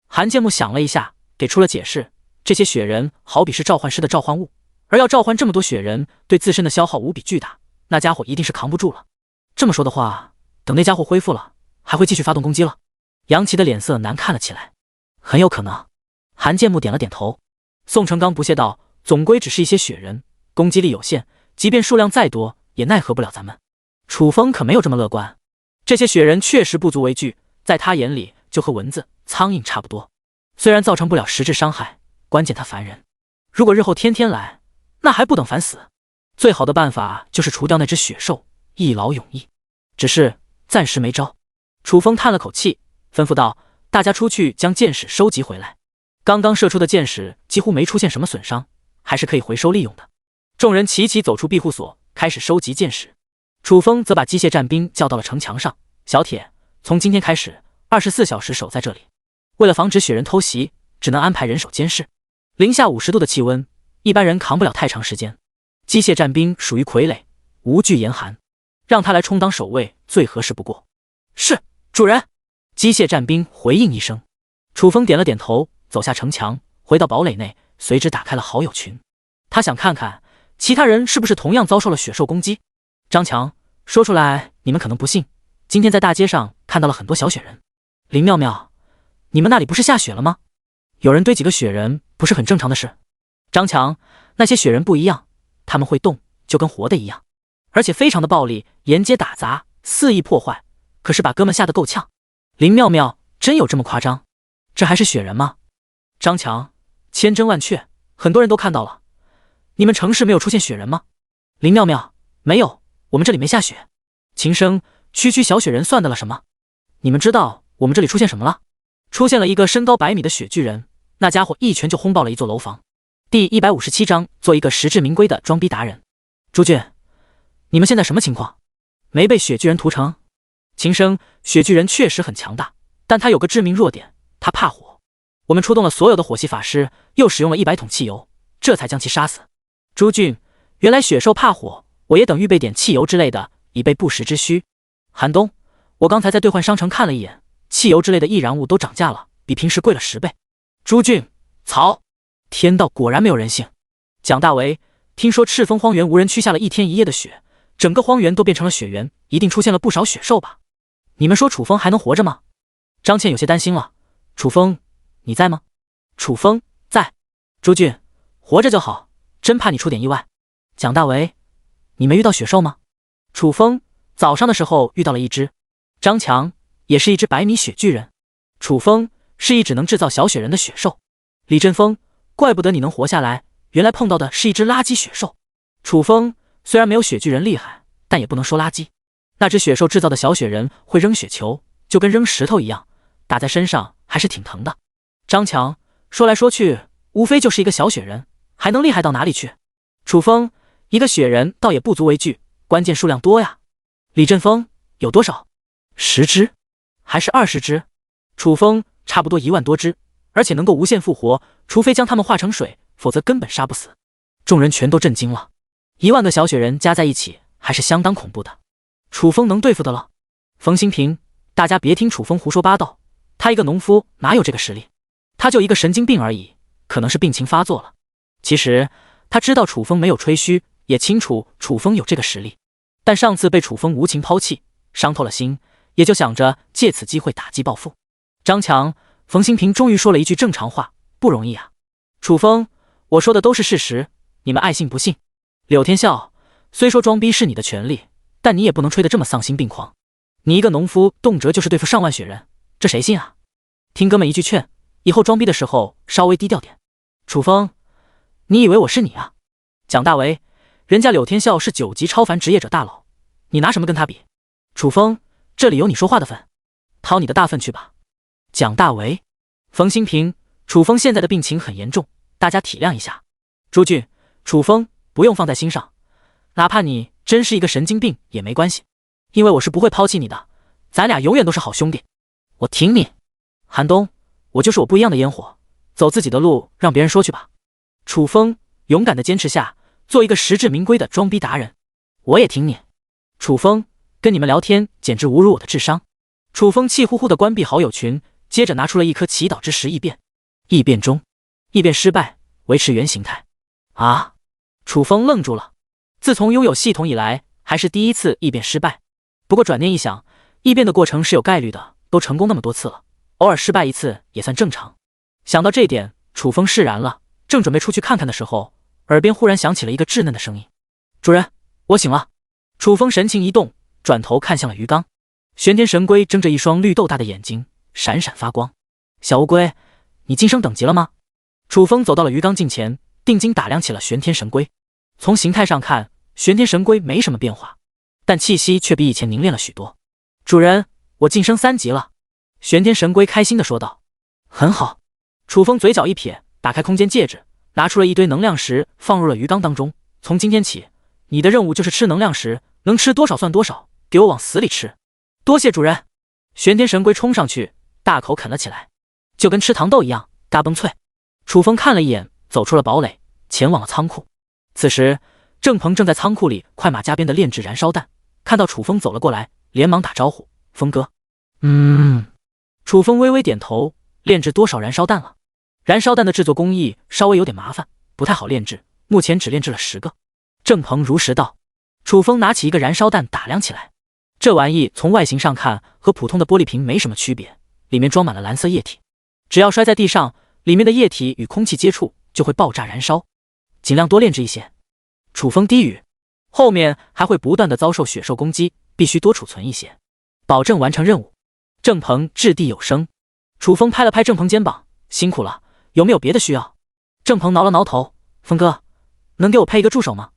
韩建木想了一下，给出了解释：这些雪人好比是召唤师的召唤物，而要召唤这么多雪人，对自身的消耗无比巨大，那家伙一定是扛不住了。这么说的话，等那家伙恢复了，还会继续发动攻击了？杨奇的脸色难看了起来。很有可能。韩建木点了点头。宋成刚不屑道：总归只是一些雪人，攻击力有限，即便数量再多，也奈何不了咱们。楚风可没有这么乐观，这些雪人确实不足为惧，在他眼里就和蚊子、苍蝇差不多，虽然造成不了实质伤害，关键他烦人。如果日后天天来，那还不等烦死？最好的办法就是除掉那只雪兽，一劳永逸。只是暂时没招。楚风叹了口气，吩咐道：大家出去将箭矢收集回来。刚刚射出的箭矢几乎没出现什么损伤，还是可以回收利用的。众人齐齐走出庇护所，开始收集箭矢。楚风则把机械战兵叫到了城墙上：小铁，从今天开始24小时守在这里，为了防止雪人偷袭，只能安排人手监视。零下50度的气温，一般人扛不了太长时间，机械战兵属于傀儡，无惧严寒，让他来充当守卫最合适不过。是，主人。机械战兵回应一声。楚风点了点头，走下城墙，回到堡垒内，随之打开了好友群。他想看看其他人是不是同样遭受了雪兽攻击。张强，说出来你们可能不信，今天在大街上看到了很多小雪人。林妙妙，你们那里不是下雪了吗？有人堆几个雪人不是很正常的事。张强，那些雪人不一样，他们会动，就跟活的一样，而且非常的暴力，沿街打砸，肆意破坏，可是把哥们吓得够呛。林妙妙，真有这么夸张？这还是雪人吗？张强，千真万确，很多人都看到了。你们城市没有出现雪人吗？林妙妙，没有，我们这里没下雪。秦升，区区小雪人算得了什么？你们知道我们这里出现什么了？出现了一个身高100米的雪巨人，那家伙一拳就轰爆了一座楼房。第157章，做一个实至名归的装逼达人。朱俊，你们现在什么情况？没被雪巨人屠城？秦升，雪巨人确实很强大，但他有个致命弱点，他怕火。我们出动了所有的火系法师，又使用了100桶汽油，这才将其杀死。朱俊，原来雪兽怕火，我也等预备点汽油之类的，以备不时之需。寒冬，我刚才在兑换商城看了一眼，汽油之类的易燃物都涨价了，比平时贵了10倍。朱俊，曹，天道果然没有人性。蒋大为，听说赤峰荒原无人区下了1天1夜的雪，整个荒原都变成了雪原，一定出现了不少雪兽吧？你们说楚风还能活着吗？张倩有些担心了。楚风，你在吗？楚风在。朱俊，活着就好，真怕你出点意外。蒋大为，你没遇到雪兽吗？楚风，早上的时候遇到了一只。张强，也是一只100米雪巨人。楚风，是一只能制造小雪人的雪兽。李振峰，怪不得你能活下来，原来碰到的是一只垃圾雪兽。楚风，虽然没有雪巨人厉害，但也不能说垃圾。那只雪兽制造的小雪人会扔雪球，就跟扔石头一样，打在身上还是挺疼的。张强，说来说去，无非就是一个小雪人，还能厉害到哪里去？楚风，一个雪人倒也不足为惧，关键数量多呀。李振峰，有多少？10只，还是20只？楚风，差不多1万多只，而且能够无限复活，除非将它们化成水，否则根本杀不死。众人全都震惊了，1万个小雪人加在一起还是相当恐怖的。楚风能对付的了？冯新平，大家别听楚风胡说八道，他一个农夫哪有这个实力？他就一个神经病而已，可能是病情发作了。其实他知道楚风没有吹嘘，也清楚楚风有这个实力，但上次被楚风无情抛弃，伤透了心，也就想着借此机会打击报复。张强、冯新平终于说了一句正常话，不容易啊。楚风，我说的都是事实，你们爱信不信。柳天笑，虽说装逼是你的权利，但你也不能吹得这么丧心病狂。你一个农夫，动辄就是对付上万雪人，这谁信啊？听哥们一句劝，以后装逼的时候稍微低调点。楚风，你以为我是你啊？蒋大为，人家柳天笑是9级超凡职业者大佬，你拿什么跟他比？楚风，这里有你说话的份，掏你的大粪去吧。蒋大为，冯新平，楚风现在的病情很严重，大家体谅一下。朱俊，楚风，不用放在心上，哪怕你真是一个神经病也没关系，因为我是不会抛弃你的，咱俩永远都是好兄弟。我挺你。寒冬，我就是我不一样的烟火，走自己的路，让别人说去吧。楚风，勇敢的坚持下，做一个实至名归的装逼达人。我也挺你。楚风，跟你们聊天简直侮辱我的智商。楚风气呼呼的关闭好友群，接着拿出了一颗祈祷之石异变。异变中，异变失败，维持原形态。啊！楚风愣住了，自从拥有系统以来，还是第一次异变失败。不过转念一想，异变的过程是有概率的，都成功那么多次了，偶尔失败一次也算正常。想到这点，楚风释然了，正准备出去看看的时候，耳边忽然响起了一个稚嫩的声音：“主人，我醒了。”楚风神情一动，转头看向了鱼缸。玄天神龟睁着一双绿豆大的眼睛，闪闪发光。小乌龟，你晋升等级了吗？楚风走到了鱼缸近前，定睛打量起了玄天神龟。从形态上看，玄天神龟没什么变化，但气息却比以前凝练了许多。主人，我晋升3级了。玄天神龟开心地说道。很好。楚风嘴角一撇，打开空间戒指，拿出了一堆能量石，放入了鱼缸当中。从今天起，你的任务就是吃能量石，能吃多少算多少，给我往死里吃。多谢主人。玄天神龟冲上去，大口啃了起来，就跟吃糖豆一样，嘎嘣脆。楚风看了一眼，走出了堡垒，前往了仓库。此时，郑鹏正在仓库里快马加鞭的炼制燃烧弹，看到楚风走了过来，连忙打招呼：“风哥。”楚风微微点头。炼制多少燃烧弹了？燃烧弹的制作工艺稍微有点麻烦，不太好炼制，目前只炼制了10个。郑鹏如实道。楚风拿起一个燃烧弹打量起来，这玩意从外形上看和普通的玻璃瓶没什么区别，里面装满了蓝色液体，只要摔在地上，里面的液体与空气接触就会爆炸燃烧。尽量多炼制一些。楚风低语，后面还会不断的遭受雪兽攻击，必须多储存一些，保证完成任务。郑鹏掷地有声。楚风拍了拍郑鹏肩膀，辛苦了，有没有别的需要？郑鹏挠了挠头，风哥，能给我配一个助手吗？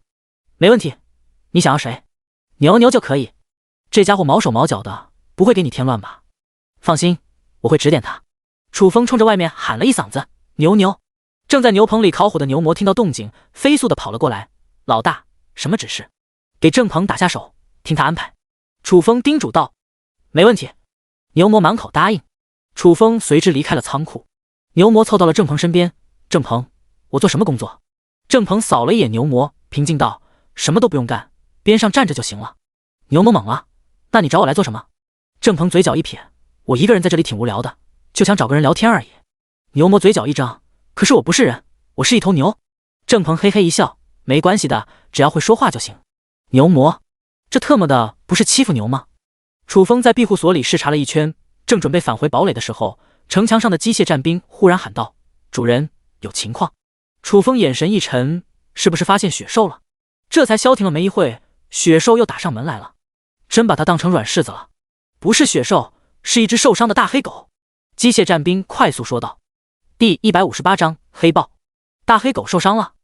没问题，你想要谁？牛牛就可以，这家伙毛手毛脚的，不会给你添乱吧？放心，我会指点他。楚风冲着外面喊了一嗓子：“牛牛！”正在牛棚里烤火的牛魔听到动静，飞速的跑了过来。老大，什么指示？给郑鹏打下手，听他安排。楚风叮嘱道。没问题。牛魔满口答应。楚风随之离开了仓库。牛魔凑到了郑鹏身边：“郑鹏，我做什么工作？”郑鹏扫了一眼牛魔，平静道：“什么都不用干，边上站着就行了。”牛某懵了，那你找我来做什么？郑鹏嘴角一撇，我一个人在这里挺无聊的，就想找个人聊天而已。牛魔嘴角一张，可是我不是人，我是一头牛。郑鹏嘿嘿一笑，没关系的，只要会说话就行。牛魔，这特么的不是欺负牛吗？楚风在庇护所里视察了一圈，正准备返回堡垒的时候，城墙上的机械战兵忽然喊道：“主人，有情况。”楚风眼神一沉，是不是发现血兽了？这才消停了没一会，血兽又打上门来了。真把他当成软柿子了？不是血兽，是一只受伤的大黑狗。机械战兵快速说道。第158章黑豹。大黑狗受伤了。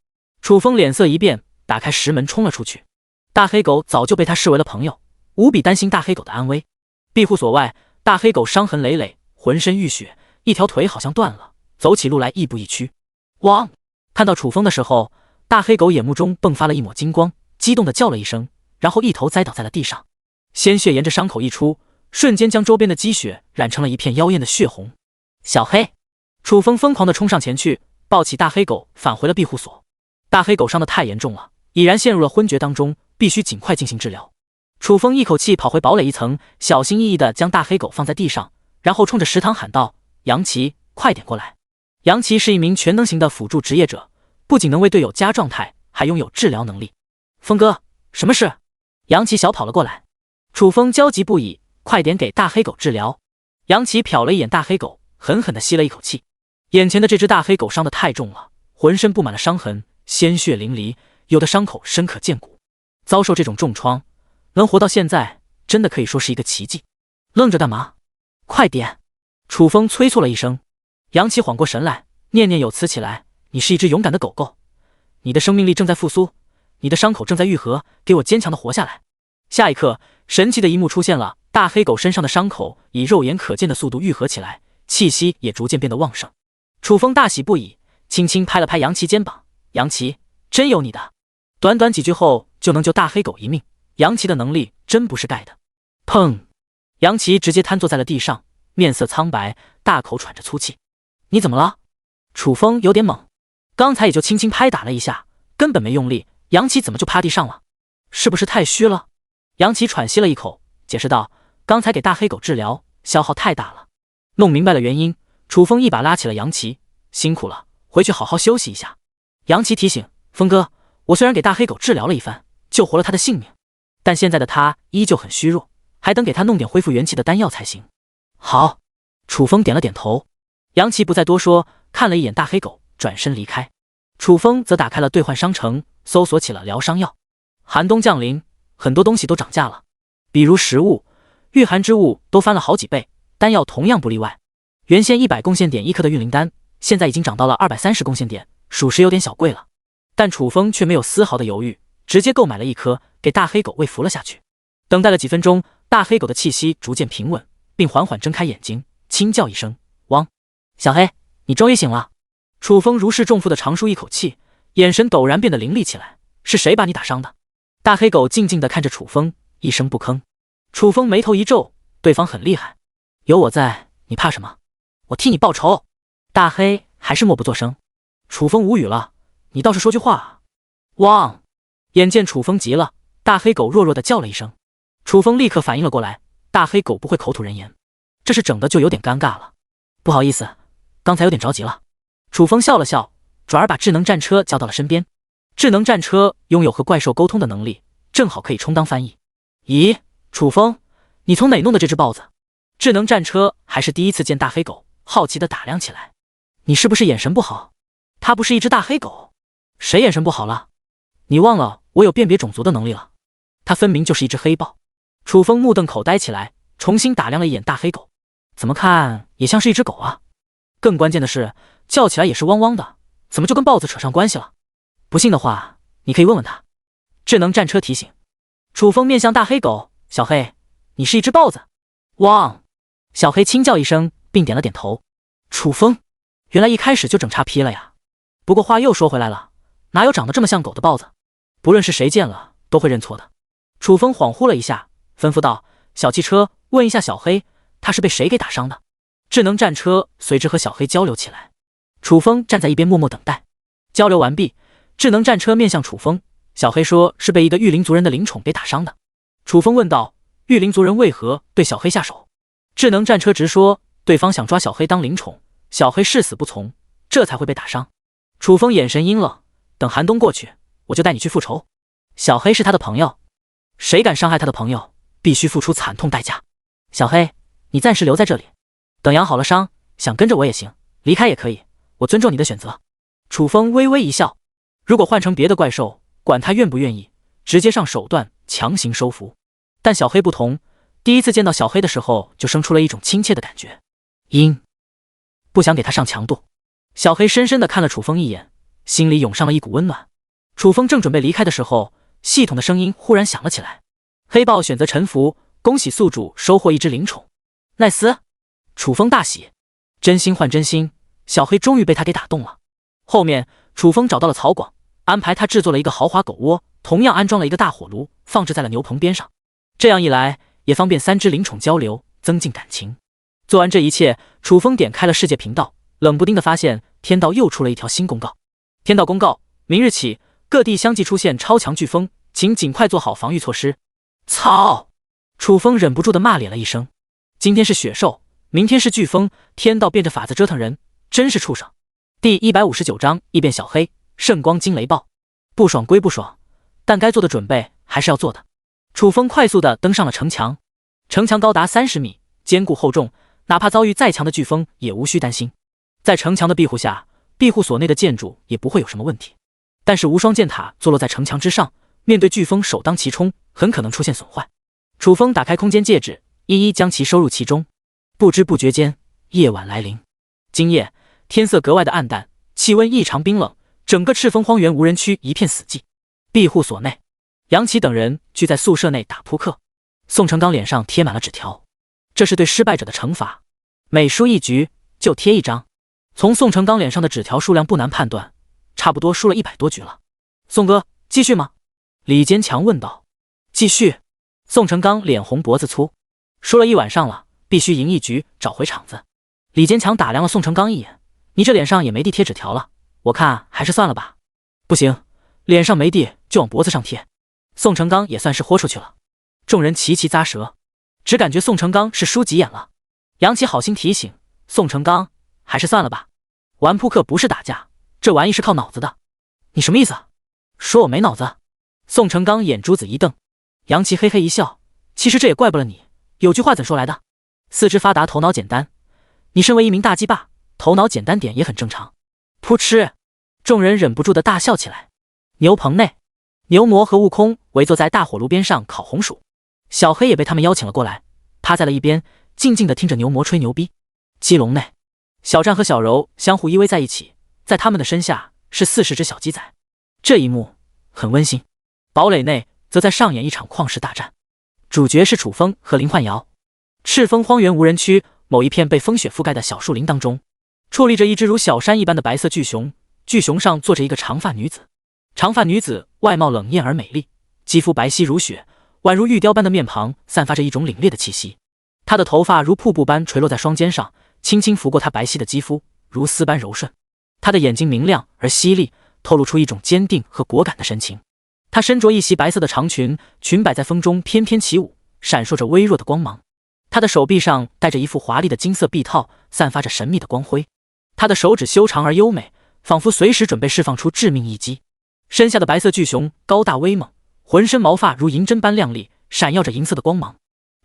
楚风脸色一变，打开石门冲了出去。大黑狗早就被他视为了朋友，无比担心大黑狗的安危。庇护所外，大黑狗伤痕累累，浑身浴血，一条腿好像断了，走起路来亦步亦趋。汪！看到楚风的时候，大黑狗眼目中迸发了一抹金光，激动地叫了一声，然后一头栽倒在了地上，鲜血沿着伤口溢出，瞬间将周边的积雪染成了一片妖艳的血红。小黑！楚风疯狂地冲上前去，抱起大黑狗返回了庇护所。大黑狗伤得太严重了，已然陷入了昏厥当中，必须尽快进行治疗。楚风一口气跑回堡垒一层，小心翼翼地将大黑狗放在地上，然后冲着食堂喊道：“杨奇，快点过来！”杨奇是一名全能型的辅助职业者，不仅能为队友加状态，还拥有治疗能力。风哥，什么事？杨奇小跑了过来。楚风焦急不已，快点给大黑狗治疗。杨奇瞟了一眼大黑狗，狠狠地吸了一口气。眼前的这只大黑狗伤得太重了，浑身布满了伤痕，鲜血淋漓，有的伤口深可见骨。遭受这种重创，能活到现在，真的可以说是一个奇迹。愣着干嘛？快点！楚风催促了一声。杨奇缓过神来，念念有词起来：“你是一只勇敢的狗狗，你的生命力正在复苏，你的伤口正在愈合，给我坚强的活下来。”下一刻，神奇的一幕出现了，大黑狗身上的伤口以肉眼可见的速度愈合起来，气息也逐渐变得旺盛。楚风大喜不已，轻轻拍了拍杨奇肩膀：“杨奇，真有你的！短短几句后就能救大黑狗一命，杨奇的能力真不是盖的。”砰！杨奇直接瘫坐在了地上，面色苍白，大口喘着粗气。“你怎么了？”楚风有点懵，刚才也就轻轻拍打了一下，根本没用力，杨奇怎么就趴地上了？是不是太虚了？杨奇喘息了一口，解释道：“刚才给大黑狗治疗，消耗太大了。”弄明白了原因，楚风一把拉起了杨奇：“辛苦了，回去好好休息一下。”杨奇提醒：“风哥，我虽然给大黑狗治疗了一番，救活了他的性命，但现在的他依旧很虚弱，还等给他弄点恢复元气的丹药才行。”好。楚风点了点头。杨奇不再多说，看了一眼大黑狗，转身离开。楚风则打开了兑换商城，搜索起了疗伤药。寒冬降临，很多东西都涨价了，比如食物、御寒之物都翻了好几倍，丹药同样不例外。原先100贡献点一颗的运灵丹，现在已经涨到了230贡献点，属实有点小贵了。但楚风却没有丝毫的犹豫，直接购买了一颗，给大黑狗喂服了下去。等待了几分钟，大黑狗的气息逐渐平稳，并缓缓睁开眼睛，轻叫一声：“汪！”小黑，你终于醒了。楚风如释重负的长舒一口气，眼神陡然变得凌厉起来：“是谁把你打伤的？”大黑狗静静地看着楚风，一声不吭。楚风眉头一皱，对方很厉害，有我在，你怕什么？我替你报仇。大黑还是默不作声。楚风无语了：“你倒是说句话啊！”汪！眼见楚风急了，大黑狗弱弱地叫了一声。楚风立刻反应了过来，大黑狗不会口吐人言，这是整的就有点尴尬了。不好意思，刚才有点着急了。楚风笑了笑，转而把智能战车叫到了身边。智能战车拥有和怪兽沟通的能力，正好可以充当翻译。咦，楚风，你从哪弄的这只豹子？智能战车还是第一次见大黑狗，好奇地打量起来。你是不是眼神不好？它不是一只大黑狗。谁眼神不好了？你忘了我有辨别种族的能力了？它分明就是一只黑豹。楚风目瞪口呆起来，重新打量了一眼大黑狗，怎么看也像是一只狗啊。更关键的是，叫起来也是汪汪的，怎么就跟豹子扯上关系了？不信的话，你可以问问他。智能战车提醒。楚风面向大黑狗：“小黑，你是一只豹子。”汪！小黑轻叫一声，并点了点头。楚风，原来一开始就整差批了呀。不过话又说回来了，哪有长得这么像狗的豹子？不论是谁见了，都会认错的。楚风恍惚了一下，吩咐道：“小汽车，问一下小黑，他是被谁给打伤的？”智能战车随之和小黑交流起来。楚风站在一边默默等待。交流完毕，智能战车面向楚风：“小黑说是被一个御灵族人的灵宠给打伤的。”楚风问道：“御林族人为何对小黑下手？”智能战车直说：“对方想抓小黑当灵宠，小黑誓死不从，这才会被打伤。”楚风眼神阴冷：“等寒冬过去，我就带你去复仇。小黑是他的朋友，谁敢伤害他的朋友，必须付出惨痛代价。小黑，你暂时留在这里，等养好了伤，想跟着我也行，离开也可以，我尊重你的选择。”楚风微微一笑，如果换成别的怪兽，管他愿不愿意，直接上手段强行收服。但小黑不同，第一次见到小黑的时候，就生出了一种亲切的感觉。不想给他上强度。小黑深深地看了楚风一眼，心里涌上了一股温暖。楚风正准备离开的时候，系统的声音忽然响了起来：“黑豹选择臣服，恭喜宿主收获一只灵宠。”奈斯！楚风大喜，真心换真心，小黑终于被他给打动了。后面楚风找到了曹广，安排他制作了一个豪华狗窝，同样安装了一个大火炉，放置在了牛棚边上。这样一来，也方便3只灵宠交流，增进感情。做完这一切，楚风点开了世界频道，冷不丁地发现天道又出了一条新公告。天道公告：明日起，各地相继出现超强飓风，请尽快做好防御措施。操！楚风忍不住地骂咧了一声。今天是雪兽，明天是飓风，天道变着法子折腾人，真是畜生。第159章异变小黑，圣光惊雷暴。不爽归不爽，但该做的准备还是要做的。楚风快速地登上了城墙，城墙高达30米，坚固厚重，哪怕遭遇再强的飓风也无需担心。在城墙的庇护下，庇护所内的建筑也不会有什么问题。但是无双箭塔坐落在城墙之上，面对飓风首当其冲，很可能出现损坏。楚风打开空间戒指，一一将其收入其中。不知不觉间，夜晚来临。今夜天色格外的暗淡，气温异常冰冷，整个赤峰荒原无人区一片死寂。庇护所内，杨奇等人聚在宿舍内打扑克。宋成刚脸上贴满了纸条，这是对失败者的惩罚，每输一局就贴一张。从宋成刚脸上的纸条数量不难判断，差不多输了100多局了。宋哥，继续吗？李坚强问道。继续。宋成刚脸红脖子粗，输了一晚上了，必须赢一局找回场子。李坚强打量了宋成刚一眼，你这脸上也没地贴纸条了，我看还是算了吧。不行，脸上没地就往脖子上贴。宋成刚也算是豁出去了。众人齐齐咂舌，只感觉宋成刚是输急眼了。杨奇好心提醒宋成刚，还是算了吧，玩扑克不是打架，这玩意是靠脑子的。你什么意思？说我没脑子？宋成刚眼珠子一瞪。杨奇嘿嘿一笑，其实这也怪不了你，有句话怎说来的？四肢发达头脑简单，你身为一名大鸡巴，头脑简单点也很正常。噗嗤，众人忍不住的大笑起来。牛棚内，牛魔和悟空围坐在大火炉边上烤红薯，小黑也被他们邀请了过来，趴在了一边，静静的听着牛魔吹牛逼。鸡笼内，小战和小柔相互依偎在一起，在他们的身下是40只小鸡仔，这一幕很温馨。堡垒内则在上演一场旷世大战，主角是楚风和林焕瑶。赤峰荒原无人区某一片被风雪覆盖的小树林当中，矗立着一只如小山一般的白色巨熊，巨熊上坐着一个长发女子。长发女子外貌冷艳而美丽，肌肤白皙如雪，宛如玉雕般的面庞散发着一种凛冽的气息。她的头发如瀑布般垂落在双肩上，轻轻拂过她白皙的肌肤，如丝般柔顺。她的眼睛明亮而犀利，透露出一种坚定和果敢的神情。她身着一袭白色的长裙，裙摆在风中翩翩起舞，闪烁着微弱的光芒。她的手臂上戴着一副华丽的金色臂套，散发着神秘的光辉。她的手指修长而优美，仿佛随时准备释放出致命一击。身下的白色巨熊高大威猛，浑身毛发如银针般亮丽，闪耀着银色的光芒。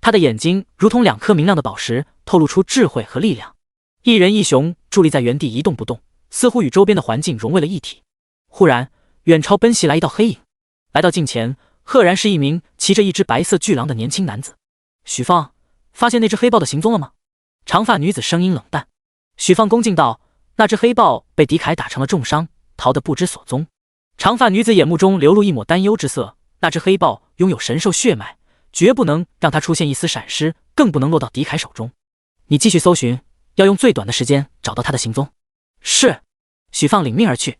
他的眼睛如同2颗明亮的宝石，透露出智慧和力量。一人一熊伫立在原地一动不动，似乎与周边的环境融为了一体。忽然，远超奔袭来一道黑影，来到近前，赫然是一名骑着一只白色巨狼的年轻男子。许放，发现那只黑豹的行踪了吗？长发女子声音冷淡。许放恭敬道：那只黑豹被狄凯打成了重伤，逃得不知所踪。长发女子眼目中流露一抹担忧之色，那只黑豹拥有神兽血脉，绝不能让它出现一丝闪失，更不能落到狄凯手中。你继续搜寻，要用最短的时间找到它的行踪。是。许放领命而去。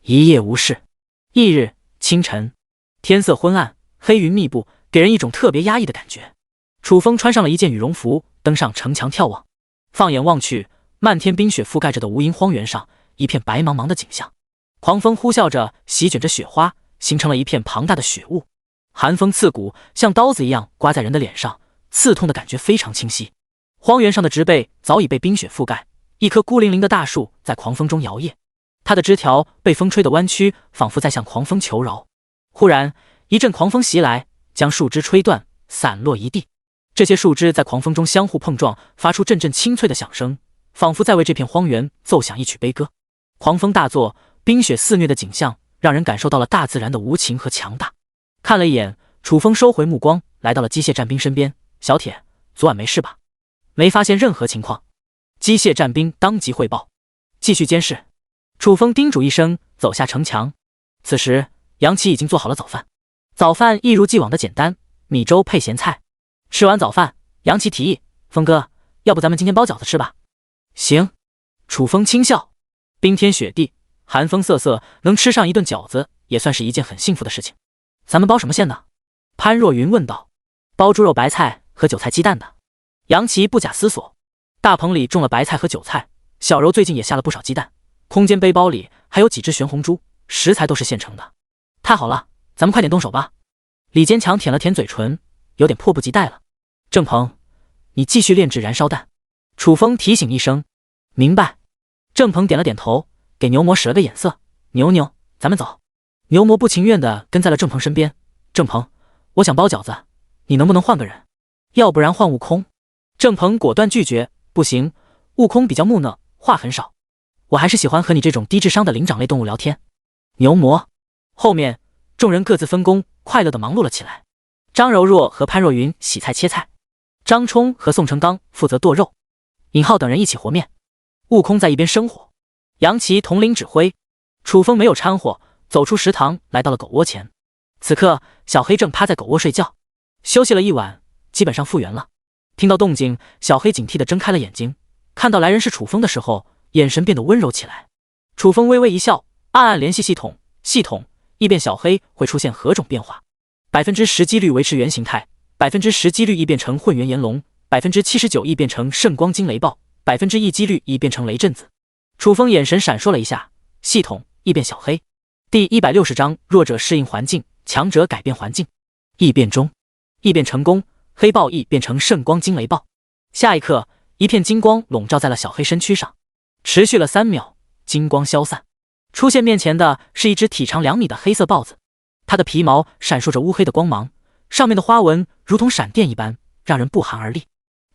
一夜无事。翌日清晨，天色昏暗，黑云密布，给人一种特别压抑的感觉。楚风穿上了一件羽绒服，登上城墙眺望。放眼望去，漫天冰雪覆盖着的无垠荒原上，一片白茫茫的景象。狂风呼啸着，席卷着雪花，形成了一片庞大的雪雾。寒风刺骨，像刀子一样刮在人的脸上，刺痛的感觉非常清晰。荒原上的植被早已被冰雪覆盖，一棵孤零零的大树在狂风中摇曳，它的枝条被风吹得弯曲，仿佛在向狂风求饶。忽然，一阵狂风袭来，将树枝吹断，散落一地。这些树枝在狂风中相互碰撞，发出阵阵清脆的响声，仿佛在为这片荒原奏响一曲悲歌。狂风大作，冰雪肆虐的景象让人感受到了大自然的无情和强大。看了一眼，楚风收回目光，来到了机械战兵身边。小铁，昨晚没事吧？没发现任何情况。机械战兵当即汇报。继续监视。楚风叮嘱一声，走下城墙。此时，杨琪已经做好了早饭。早饭一如既往的简单，米粥配咸菜。吃完早饭，杨琪提议：“风哥，要不咱们今天包饺子吃吧？”行。楚风轻笑。冰天雪地，寒风瑟瑟，能吃上一顿饺子也算是一件很幸福的事情。咱们包什么馅呢？潘若云问道。包猪肉白菜和韭菜鸡蛋的。杨琪不假思索。大棚里种了白菜和韭菜，小柔最近也下了不少鸡蛋，空间背包里还有几只玄红猪，食材都是现成的。太好了，咱们快点动手吧。李坚强舔了舔嘴唇，有点迫不及待了。郑鹏，你继续炼制燃烧弹。楚风提醒一声。明白。郑鹏点了点头，给牛魔使了个眼色。牛牛，咱们走。牛魔不情愿地跟在了郑鹏身边。郑鹏，我想包饺子，你能不能换个人？要不然换悟空。郑鹏果断拒绝。不行，悟空比较木讷，话很少，我还是喜欢和你这种低智商的灵长类动物聊天。牛魔。后面众人各自分工，快乐地忙碌了起来。张柔若和潘若云洗菜切菜，张冲和宋成刚负责剁肉，尹浩等人一起和面。悟空在一边生火，杨琪统领指挥。楚风没有掺和，走出食堂，来到了狗窝前。此刻，小黑正趴在狗窝睡觉，休息了一晚，基本上复原了。听到动静，小黑警惕地睁开了眼睛，看到来人是楚风的时候，眼神变得温柔起来。楚风微微一笑，暗暗联系系统，系统异变小黑会出现何种变化？10%几率维持原形态，10%几率异变成混元炎龙，79%异变成圣光金雷暴，1%几率异变成雷震子。楚风眼神闪烁了一下，系统异变小黑。第160章弱者适应环境，强者改变环境。异变中，异变成功，黑豹异变成圣光金雷暴。下一刻，一片金光笼罩在了小黑身躯上，持续了3秒，金光消散。出现面前的是一只体长2米的黑色豹子，它的皮毛闪烁着乌黑的光芒，上面的花纹如同闪电一般，让人不寒而栗。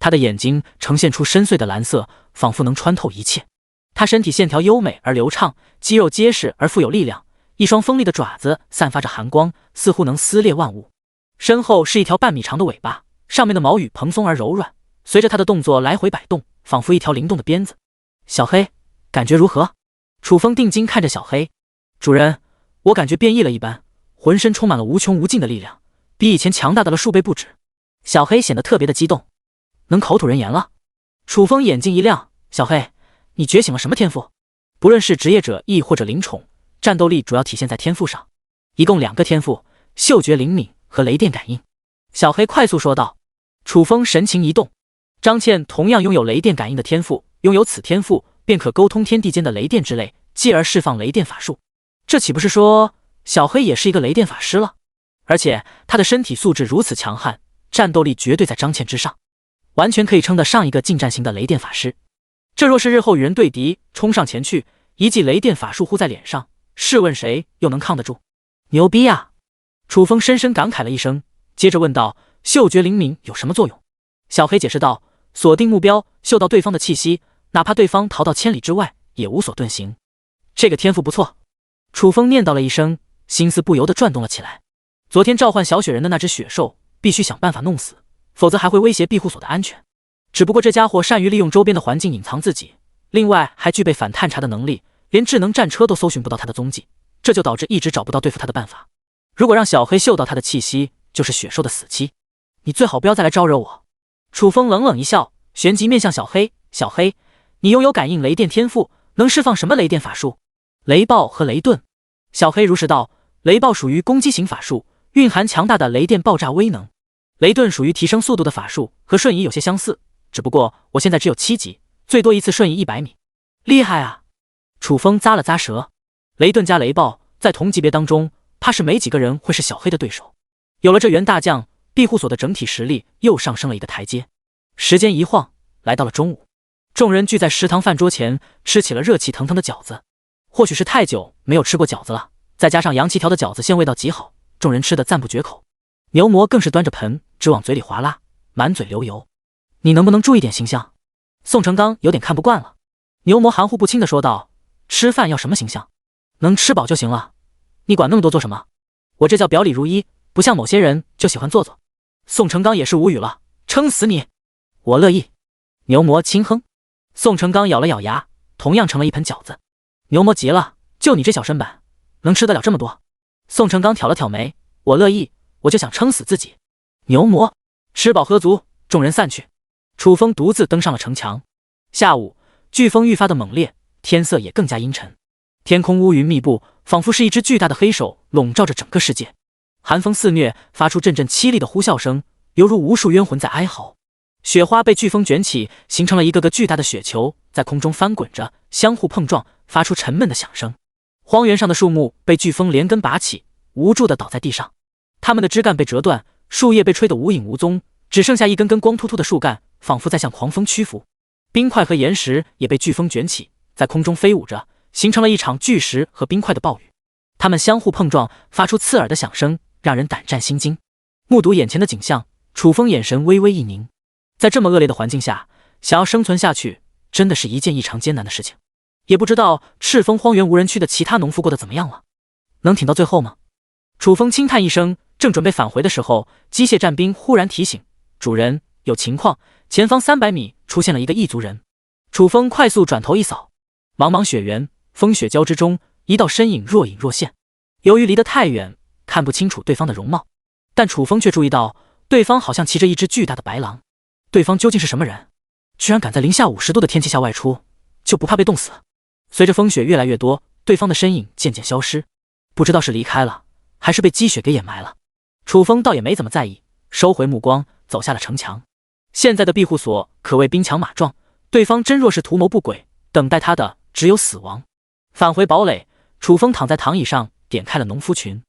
它的眼睛呈现出深邃的蓝色，仿佛能穿透一切。它身体线条优美而流畅，肌肉结实而富有力量，一双锋利的爪子散发着寒光，似乎能撕裂万物。身后是一条半米长的尾巴，上面的毛羽蓬松而柔软，随着它的动作来回摆动，仿佛一条灵动的鞭子。小黑，感觉如何？楚风定睛看着小黑。主人，我感觉变异了一般，浑身充满了无穷无尽的力量，比以前强大的了数倍不止。小黑显得特别的激动，能口吐人言了。楚风眼睛一亮，小黑，你觉醒了什么天赋？不论是职业者亦或者灵宠，战斗力主要体现在天赋上，一共2个天赋，嗅觉灵敏和雷电感应。小黑快速说道。楚风神情一动，张倩同样拥有雷电感应的天赋，拥有此天赋便可沟通天地间的雷电之类，继而释放雷电法术。这岂不是说小黑也是一个雷电法师了？而且他的身体素质如此强悍，战斗力绝对在张倩之上，完全可以称得上一个近战型的雷电法师。这若是日后与人对敌，冲上前去，一记雷电法术呼在脸上，试问谁又能抗得住？牛逼啊！楚风深深感慨了一声，接着问道：嗅觉灵敏有什么作用？小黑解释道：锁定目标，嗅到对方的气息，哪怕对方逃到千里之外，也无所遁形。这个天赋不错。楚风念叨了一声，心思不由得转动了起来。昨天召唤小雪人的那只雪兽，必须想办法弄死，否则还会威胁庇护所的安全。只不过这家伙善于利用周边的环境隐藏自己，另外还具备反探查的能力，连智能战车都搜寻不到他的踪迹，这就导致一直找不到对付他的办法。如果让小黑嗅到他的气息，就是雪兽的死期。你最好不要再来招惹我。楚风冷冷一笑，旋即面向小黑：小黑，你拥有感应雷电天赋，能释放什么雷电法术？雷暴和雷遁。小黑如实道：雷暴属于攻击型法术，蕴含强大的雷电爆炸威能。雷遁属于提升速度的法术，和瞬移有些相似，只不过我现在只有7级，最多一次瞬移100米。厉害啊！楚风咂了咂舌。雷遁加雷暴在同级别当中，怕是没几个人会是小黑的对手。有了这袁大将，庇护所的整体实力又上升了一个台阶。时间一晃，来到了中午，众人聚在食堂饭桌前，吃起了热气腾腾的饺子。或许是太久没有吃过饺子了，再加上杨琪调的饺子馅味道极好，众人吃得赞不绝口。牛魔更是端着盆直往嘴里划拉，满嘴流油。你能不能注意点形象？宋成刚有点看不惯了。牛魔含糊不清地说道：吃饭要什么形象？能吃饱就行了，你管那么多做什么？我这叫表里如一，不像某些人就喜欢做作。宋成刚也是无语了，撑死你！我乐意。牛魔轻哼。宋成刚咬了咬牙，同样盛了一盆饺子。牛魔急了，就你这小身板，能吃得了这么多？宋成刚挑了挑眉，我乐意，我就想撑死自己。牛魔吃饱喝足，众人散去。楚风独自登上了城墙。下午，飓风愈发的猛烈，天色也更加阴沉，天空乌云密布，仿佛是一只巨大的黑手笼罩着整个世界。寒风肆虐，发出阵阵凄厉的呼啸声，犹如无数冤魂在哀嚎。雪花被飓风卷起，形成了一个个巨大的雪球，在空中翻滚着，相互碰撞，发出沉闷的响声。荒原上的树木被飓风连根拔起，无助地倒在地上，它们的枝干被折断，树叶被吹得无影无踪，只剩下一根根光秃秃的树干，仿佛在向狂风屈服。冰块和岩石也被飓风卷起，在空中飞舞着，形成了一场巨石和冰块的暴雨。它们相互碰撞，发出刺耳的响声，让人胆战心惊。目睹眼前的景象，楚风眼神微微一凝。在这么恶劣的环境下，想要生存下去，真的是一件异常艰难的事情。也不知道赤峰荒原无人区的其他农夫过得怎么样了，能挺到最后吗？楚风轻叹一声，正准备返回的时候，机械战兵忽然提醒：主人，有情况，前方300米出现了一个异族人。楚风快速转头一扫，茫茫雪原，风雪交织中，一道身影若隐若现。由于离得太远，看不清楚对方的容貌，但楚风却注意到，对方好像骑着一只巨大的白狼。对方究竟是什么人？居然敢在零下50度的天气下外出，就不怕被冻死？随着风雪越来越多，对方的身影渐渐消失，不知道是离开了，还是被积雪给掩埋了。楚风倒也没怎么在意，收回目光，走下了城墙。现在的庇护所可谓兵强马壮，对方真若是图谋不轨，等待他的只有死亡。返回堡垒，楚风躺在躺椅上，点开了农夫群。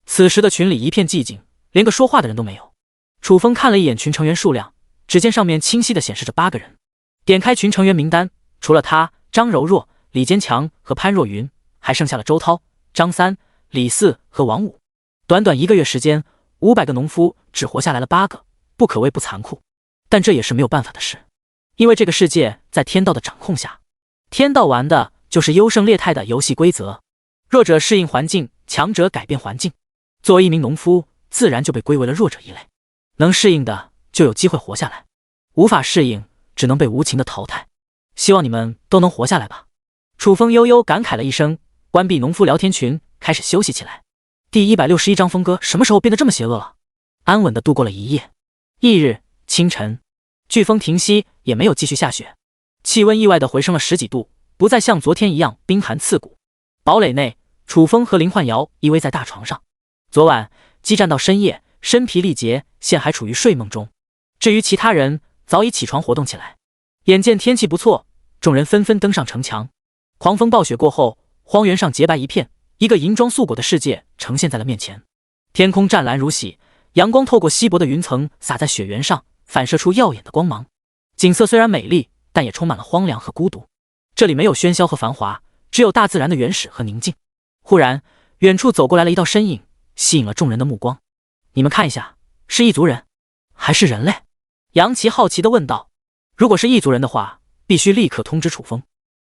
此时的群里一片寂静，连个说话的人都没有。楚风看了一眼群成员数量，只见上面清晰地显示着8个人。点开群成员名单，除了他、张柔若、李坚强和潘若云，还剩下了周涛、张三、李四和王五。短短1个月时间，500个农夫只活下来了8个，不可谓不残酷。但这也是没有办法的事，因为这个世界在天道的掌控下，天道玩的就是优胜劣汰的游戏规则，弱者适应环境，强者改变环境。作为一名农夫，自然就被归为了弱者一类，能适应的就有机会活下来，无法适应只能被无情的淘汰。希望你们都能活下来吧。楚风悠悠感慨了一声，关闭农夫聊天群，开始休息起来。第161章，峰哥什么时候变得这么邪恶了？安稳地度过了一夜。翌日清晨，飓风停息，也没有继续下雪，气温意外地回升了10几度，不再像昨天一样冰寒刺骨。堡垒内，楚风和林焕瑶依偎在大床上。昨晚激战到深夜，身疲力竭，现还处于睡梦中。至于其他人，早已起床活动起来。眼见天气不错，众人纷纷登上城墙。狂风暴雪过后，荒原上洁白一片，一个银装素裹的世界呈现在了面前。天空湛蓝如洗，阳光透过稀薄的云层洒在雪原上，反射出耀眼的光芒。景色虽然美丽，但也充满了荒凉和孤独。这里没有喧嚣和繁华，只有大自然的原始和宁静。忽然，远处走过来了一道身影，吸引了众人的目光。你们看一下，是异族人还是人类？杨琪好奇地问道。如果是异族人的话，必须立刻通知楚风；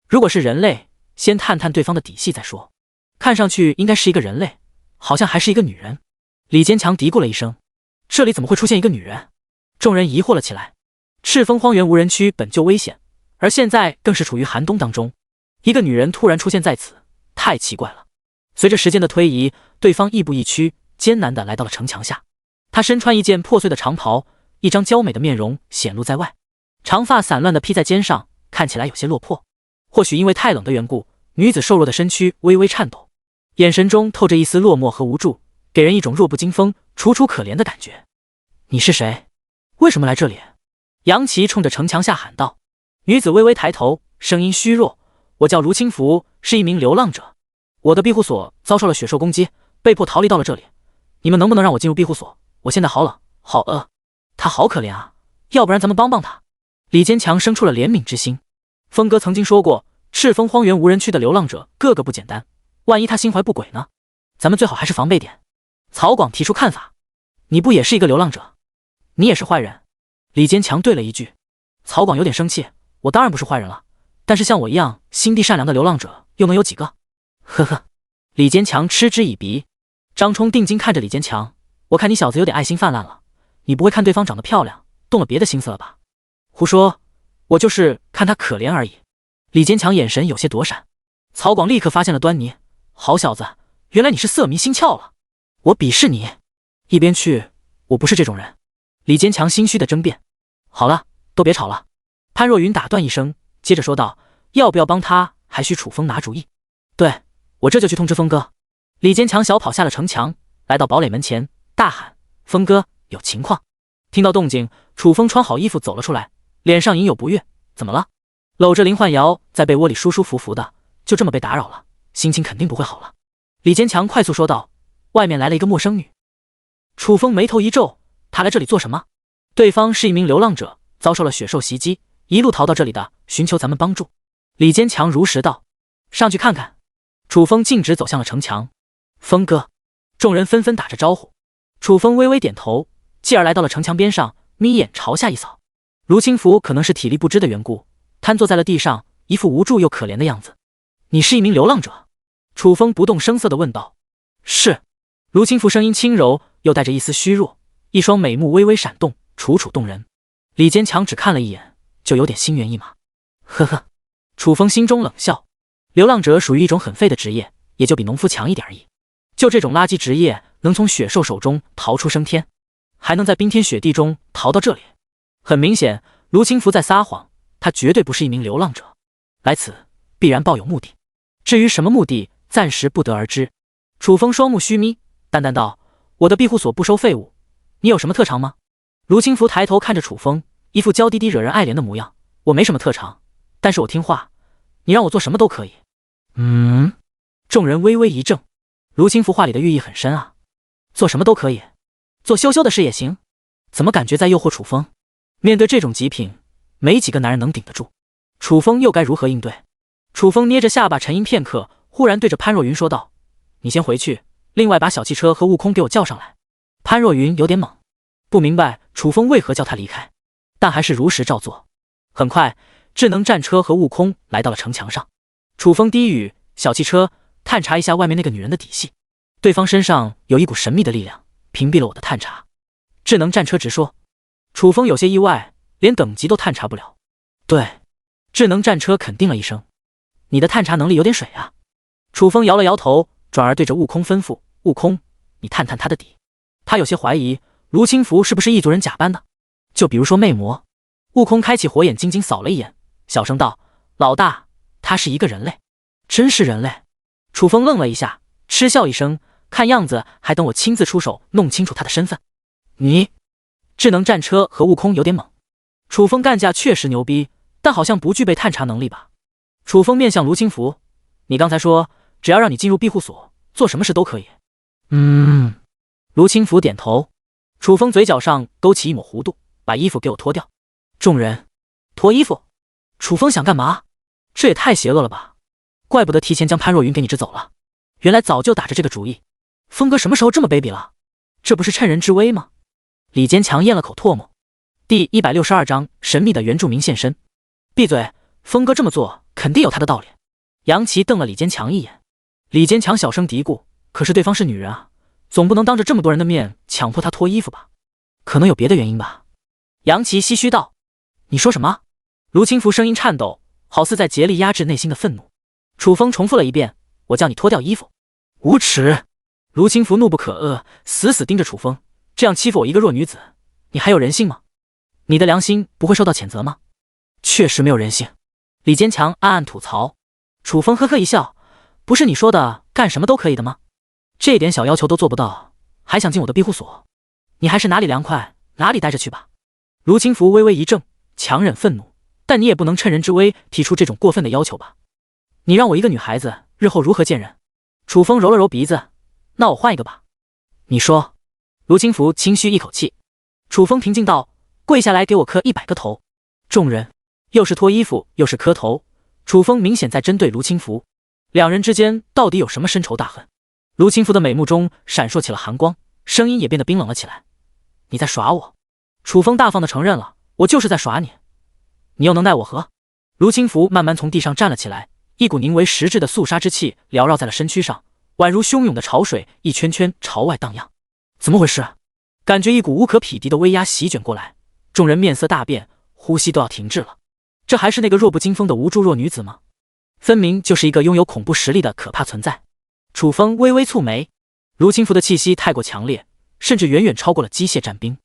如果是人类，先探探对方的底细再说。看上去应该是一个人类，好像还是一个女人。李坚强嘀咕了一声，这里怎么会出现一个女人？众人疑惑了起来。赤峰荒原无人区本就危险，而现在更是处于寒冬当中，一个女人突然出现在此，太奇怪了。随着时间的推移，对方亦步亦趋，艰难地来到了城墙下。她身穿一件破碎的长袍，一张娇美的面容显露在外，长发散乱地披在肩上，看起来有些落魄。或许因为太冷的缘故，女子瘦弱的身躯微微颤抖，眼神中透着一丝落寞和无助，给人一种弱不禁风、楚楚可怜的感觉。你是谁？为什么来这里？杨琪冲着城墙下喊道。女子微微抬头，声音虚弱：我叫卢清福，是一名流浪者。我的庇护所遭受了雪兽攻击，被迫逃离到了这里。你们能不能让我进入庇护所？我现在好冷，好饿，他好可怜啊，要不然咱们帮帮他。李坚强生出了怜悯之心。峰哥曾经说过，赤峰荒原无人区的流浪者个个不简单，万一他心怀不轨呢？咱们最好还是防备点。曹广提出看法，你不也是一个流浪者？你也是坏人？李坚强对了一句。曹广有点生气，我当然不是坏人了，但是像我一样心地善良的流浪者又能有几个？呵呵。李坚强嗤之以鼻。张冲定睛看着李坚强，我看你小子有点爱心泛滥了，你不会看对方长得漂亮，动了别的心思了吧？胡说，我就是看他可怜而已。李坚强眼神有些躲闪。曹广立刻发现了端倪，好小子，原来你是色迷心窍了，我鄙视你。一边去，我不是这种人。李坚强心虚的争辩。好了，都别吵了。潘若云打断一声，接着说道，要不要帮他还需楚风拿主意。对，我这就去通知峰哥。李坚强小跑下了城墙，来到堡垒门前，大喊，峰哥，有情况。听到动静，楚风穿好衣服走了出来，脸上隐有不悦，怎么了？搂着林焕瑶在被窝里舒舒服服的，就这么被打扰了，心情肯定不会好了。李坚强快速说道，外面来了一个陌生女。楚风眉头一皱，他来这里做什么？对方是一名流浪者，遭受了血兽袭击，一路逃到这里的，寻求咱们帮助。李坚强如实道，上去看看。楚风径直走向了城墙。峰哥，众人纷纷打着招呼。楚风微微点头，继而来到了城墙边上，眯眼朝下一扫。卢清福可能是体力不支的缘故，瘫坐在了地上，一副无助又可怜的样子。你是一名流浪者？楚风不动声色地问道。是。卢清福声音轻柔，又带着一丝虚弱，一双美目微微闪动，楚楚动人。李坚强只看了一眼，就有点心猿意马。呵呵。楚风心中冷笑，流浪者属于一种很废的职业，也就比农夫强一点而已。就这种垃圾职业，能从血兽手中逃出升天，还能在冰天雪地中逃到这里，很明显，卢清福在撒谎，他绝对不是一名流浪者，来此必然抱有目的。至于什么目的，暂时不得而知。楚风双目虚眯，淡淡道，我的庇护所不收废物，你有什么特长吗？卢清福抬头看着楚风，一副娇滴滴惹人爱怜的模样，我没什么特长，但是我听话，你让我做什么都可以。众人微微一怔，卢清福话里的寓意很深啊，做什么都可以，做羞羞的事也行，怎么感觉在诱惑楚风？面对这种极品，没几个男人能顶得住，楚风又该如何应对？楚风捏着下巴沉吟片刻，忽然对着潘若云说道，你先回去，另外把小汽车和悟空给我叫上来。潘若云有点懵，不明白楚风为何叫他离开，但还是如实照做。很快，智能战车和悟空来到了城墙上。楚风低语，小汽车，探查一下外面那个女人的底细，对方身上有一股神秘的力量，屏蔽了我的探查。智能战车直说。楚风有些意外，连等级都探查不了。对，智能战车肯定了一声，你的探查能力有点水啊。楚风摇了摇头，转而对着悟空吩咐，悟空，你探探他的底。他有些怀疑卢清福是不是异族人假扮的，就比如说魅魔。悟空开启火眼金睛扫了一眼，小声道，老大，他是一个人类。真是人类？楚风愣了一下，嗤笑一声，看样子还等我亲自出手弄清楚他的身份。你？智能战车和悟空有点懵。楚风干架确实牛逼，但好像不具备探查能力吧。楚风面向卢清福，你刚才说只要让你进入庇护所，做什么事都可以。卢清福点头。楚风嘴角上勾起一抹弧度，把衣服给我脱掉。众人脱衣服？楚风想干嘛？这也太邪恶了吧，怪不得提前将潘若云给你支走了，原来早就打着这个主意。峰哥什么时候这么卑鄙了？这不是趁人之危吗？李坚强咽了口唾沫。第162章神秘的原住民现身。闭嘴，峰哥这么做肯定有他的道理。杨琪瞪了李坚强一眼。李坚强小声嘀咕，可是对方是女人啊，总不能当着这么多人的面强迫她脱衣服吧？可能有别的原因吧。杨琪唏嘘道，你说什么？卢清福声音颤抖，好似在竭力压制内心的愤怒。楚风重复了一遍，我叫你脱掉衣服。无耻！卢清福怒不可遏，死死盯着楚风，这样欺负我一个弱女子，你还有人性吗？你的良心不会受到谴责吗？确实没有人性。李坚强暗暗吐槽。楚风呵呵一笑，不是你说的干什么都可以的吗？这点小要求都做不到，还想进我的庇护所？你还是哪里凉快哪里待着去吧。卢清福微微一怔，强忍愤怒，但你也不能趁人之危提出这种过分的要求吧？你让我一个女孩子日后如何见人？楚风揉了揉鼻子，那我换一个吧。你说。卢清福轻吁一口气。楚风平静道：“跪下来给我磕100个头。”众人又是脱衣服又是磕头，楚风明显在针对卢清福。两人之间到底有什么深仇大恨？卢清福的美目中闪烁起了寒光，声音也变得冰冷了起来：“你在耍我！”楚风大方地承认了：“我就是在耍你，你又能奈我何？”卢清福慢慢从地上站了起来，一股凝为实质的肃杀之气缭绕在了身躯上，宛如汹涌的潮水，一圈圈朝外荡漾。怎么回事？感觉一股无可匹敌的威压席卷过来，众人面色大变，呼吸都要停滞了。这还是那个弱不禁风的无助弱女子吗？分明就是一个拥有恐怖实力的可怕存在。楚风微微蹙眉，卢清福的气息太过强烈，甚至远远超过了机械战兵。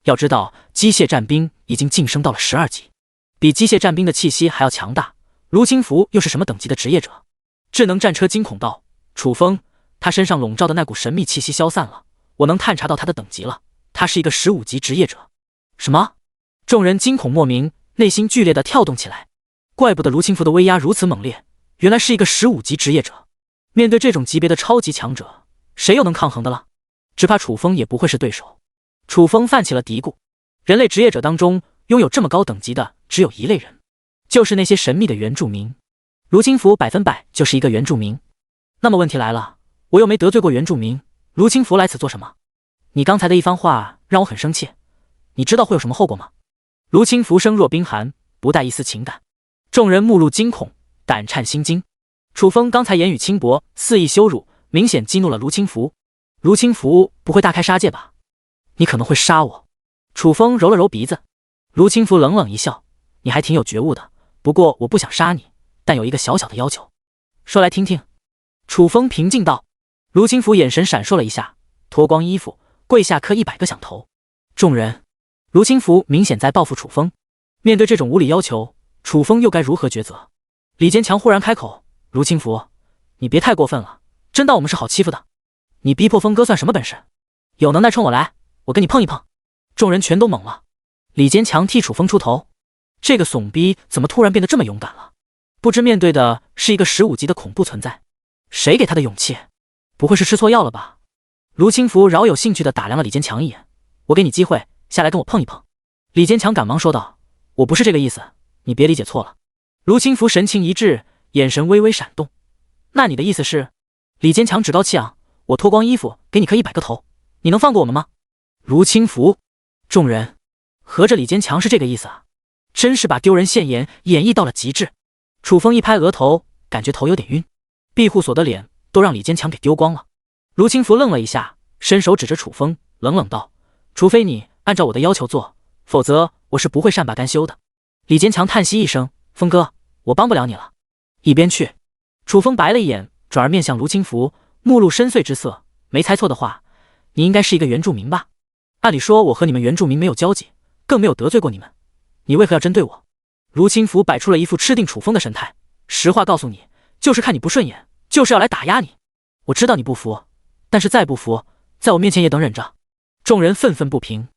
要知道，机械战兵已经晋升到了12级，比机械战兵的气息还要强大。卢清福又是什么等级的职业者？智能战车惊恐道：“楚风，他身上笼罩的那股神秘气息消散了，我能探查到他的等级了，他是一个15级职业者。”什么？众人惊恐莫名，内心剧烈的跳动起来。怪不得卢清福的威压如此猛烈，原来是一个15级职业者。面对这种级别的超级强者，谁又能抗衡的了？只怕楚风也不会是对手。楚风泛起了嘀咕，人类职业者当中拥有这么高等级的只有一类人，就是那些神秘的原住民。卢清福100%就是一个原住民。那么问题来了，我又没得罪过原住民，卢清福来此做什么？你刚才的一番话让我很生气，你知道会有什么后果吗？卢清福声若冰寒，不带一丝情感。众人目露惊恐，胆颤心惊。楚风刚才言语轻薄，肆意羞辱，明显激怒了卢清福。卢清福不会大开杀戒吧？你可能会杀我。楚风揉了揉鼻子。卢清福冷冷一笑：“你还挺有觉悟的，不过我不想杀你，但有一个小小的要求，说来听听。”楚风平静道。卢清福眼神闪烁了一下，脱光衣服，跪下磕100个响头。众人，卢清福明显在报复楚风。面对这种无理要求，楚风又该如何抉择？李坚强忽然开口：“卢清福，你别太过分了，真当我们是好欺负的？你逼迫峰哥算什么本事？有能耐冲我来，我跟你碰一碰！”众人全都懵了。李坚强替楚风出头，这个怂逼怎么突然变得这么勇敢了？不知面对的是一个15级的恐怖存在，谁给他的勇气？不会是吃错药了吧？卢清福饶有兴趣地打量了李坚强一眼：“我给你机会，下来跟我碰一碰。”李坚强赶忙说道：“我不是这个意思，你别理解错了。”卢清福神情一滞，眼神微微闪动：“那你的意思是？”李坚强趾高气昂：“我脱光衣服给你磕100个头，你能放过我们吗？”卢清福，众人合着李坚强是这个意思啊？真是把丢人现眼演绎到了极致。楚风一拍额头，感觉头有点晕，庇护所的脸都让李坚强给丢光了。卢清福愣了一下，伸手指着楚风，冷冷道：“除非你按照我的要求做，否则我是不会善罢甘休的。”李坚强叹息一声：“风哥，我帮不了你了，一边去。”楚风白了一眼，转而面向卢清福，目露深邃之色：“没猜错的话，你应该是一个原住民吧？按理说我和你们原住民没有交集，更没有得罪过你们，你为何要针对我？”卢清福摆出了一副吃定楚风的神态：“实话告诉你，就是看你不顺眼，就是要来打压你。我知道你不服，但是再不服，在我面前也等忍着。”众人愤愤不平，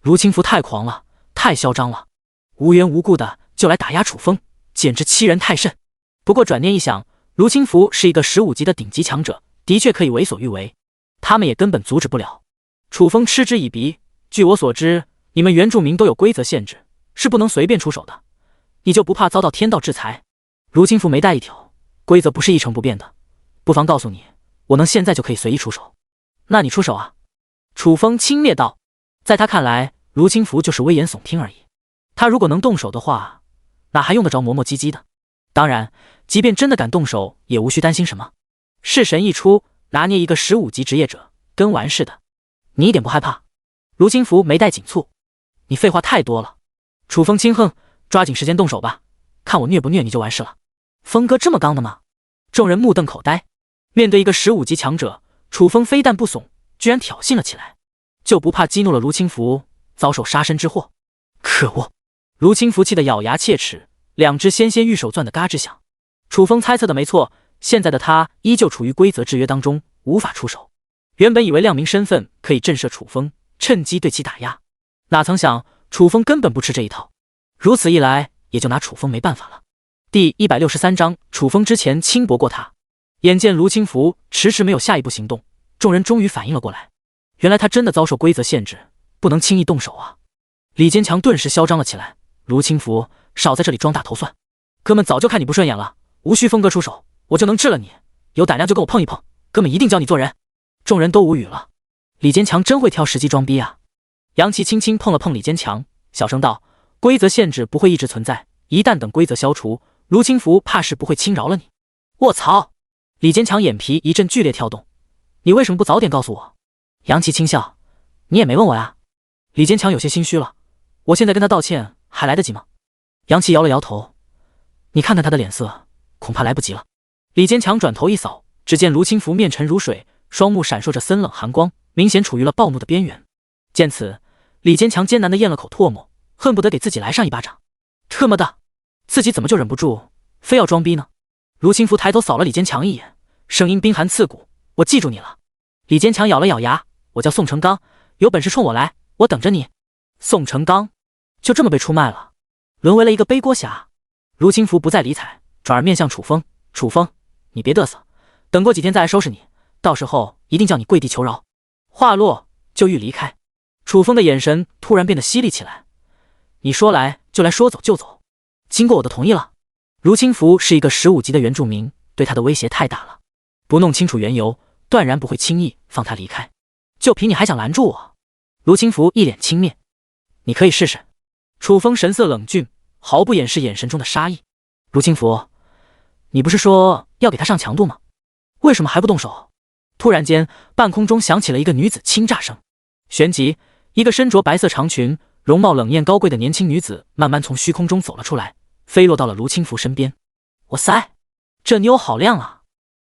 卢清福太狂了，太嚣张了，无缘无故的就来打压楚风，简直欺人太甚。不过转念一想，卢清福是一个15级的顶级强者，的确可以为所欲为，他们也根本阻止不了。楚风嗤之以鼻：“据我所知，你们原住民都有规则限制，是不能随便出手的，你就不怕遭到天道制裁？”卢清福没带一挑：“规则不是一成不变的，不妨告诉你，我能现在就可以随意出手。”“那你出手啊！”楚风轻蔑道。在他看来，卢清福就是危言耸听而已，他如果能动手的话，哪还用得着磨磨唧唧的？当然，即便真的敢动手，也无需担心什么。式神一出，拿捏一个15级职业者，跟玩似的。你一点不害怕？卢清福眉带紧蹙：“你废话太多了。”楚风轻哼：“抓紧时间动手吧，看我虐不虐你就完事了。”风哥这么刚的吗？众人目瞪口呆。面对一个15级强者，楚风非但不怂，居然挑衅了起来，就不怕激怒了卢清福，遭受杀身之祸？可恶！卢清福气得咬牙切齿，两只纤纤玉手攥得嘎吱响。楚风猜测的没错，现在的他依旧处于规则制约当中，无法出手。原本以为亮明身份可以震慑楚风，趁机对其打压，哪曾想楚风根本不吃这一套，如此一来也就拿楚风没办法了。第163章，楚风之前轻薄过他。眼见卢清福迟迟没有下一步行动，众人终于反应了过来。原来他真的遭受规则限制，不能轻易动手啊！李坚强顿时嚣张了起来。卢清福，少在这里装大头蒜！哥们早就看你不顺眼了，无需峰哥出手，我就能治了你。有胆量就跟我碰一碰，哥们一定教你做人。众人都无语了。李坚强真会挑时机装逼啊！杨琪轻轻碰了碰李坚强，小声道：“规则限制不会一直存在，一旦等规则消除，卢清福怕是不会轻饶了你。”卧槽！李坚强眼皮一阵剧烈跳动。你为什么不早点告诉我？杨琪轻笑：“你也没问我呀。”李坚强有些心虚了，我现在跟他道歉还来得及吗？杨琪摇了摇头，你看看他的脸色，恐怕来不及了。李坚强转头一扫，只见卢清福面沉如水，双目闪烁着森冷寒光，明显处于了暴怒的边缘。见此，李坚强艰难地咽了口唾沫，恨不得给自己来上一巴掌。特么的，自己怎么就忍不住非要装逼呢？卢清福抬头扫了李坚强一眼，声音冰寒刺骨：“我记住你了。”李坚强咬了咬牙：“我叫宋成刚，有本事冲我来，我等着你。”宋成刚就这么被出卖了，沦为了一个背锅侠。卢清福不再理睬，转而面向楚风：“楚风，你别嘚瑟，等过几天再来收拾你，到时候一定叫你跪地求饶。”话落，就欲离开。楚风的眼神突然变得犀利起来：“你说来就来，说走就走，经过我的同意了。”卢清福是一个15级的原住民，对他的威胁太大了，不弄清楚缘由，断然不会轻易放他离开。就凭你还想拦住我？卢清福一脸轻蔑：“你可以试试。”楚风神色冷峻，毫不掩饰眼神中的杀意。卢清福，你不是说要给他上强度吗？为什么还不动手？突然间，半空中响起了一个女子轻炸声，旋即，一个身着白色长裙、容貌冷艳高贵的年轻女子慢慢从虚空中走了出来，飞落到了卢清福身边。哇塞，这妞好亮啊！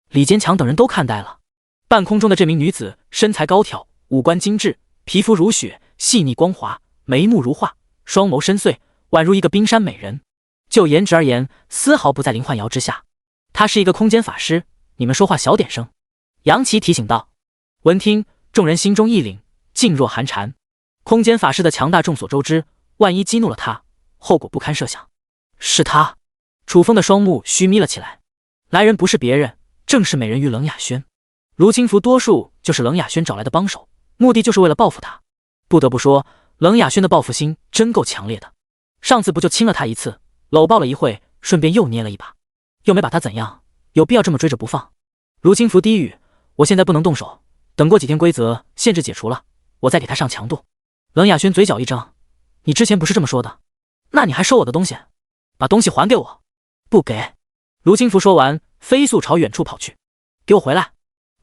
李坚强等人都看呆了。半空中的这名女子身材高挑，五官精致，皮肤如雪，细腻光滑，眉目如画，双眸深邃，宛如一个冰山美人。就颜值而言，丝毫不在林焕瑶之下。她是一个空间法师，你们说话小点声。杨琪提醒道。闻听，众人心中一凛，噤若寒蝉。空间法师的强大众所周知，万一激怒了他，后果不堪设想。是他。楚风的双目虚眯了起来。来人不是别人，正是美人鱼冷雅轩。卢清福多数就是冷雅轩找来的帮手，目的就是为了报复他。不得不说，冷雅轩的报复心真够强烈的。上次不就亲了他一次，搂抱了一会，顺便又捏了一把，又没把他怎样，有必要这么追着不放？卢清福低语：“我现在不能动手，等过几天规则限制解除了，我再给他上强度。”冷雅轩嘴角一张：“你之前不是这么说的？那你还收我的东西？把东西还给我！”不给。卢清福说完，飞速朝远处跑去。给我回来！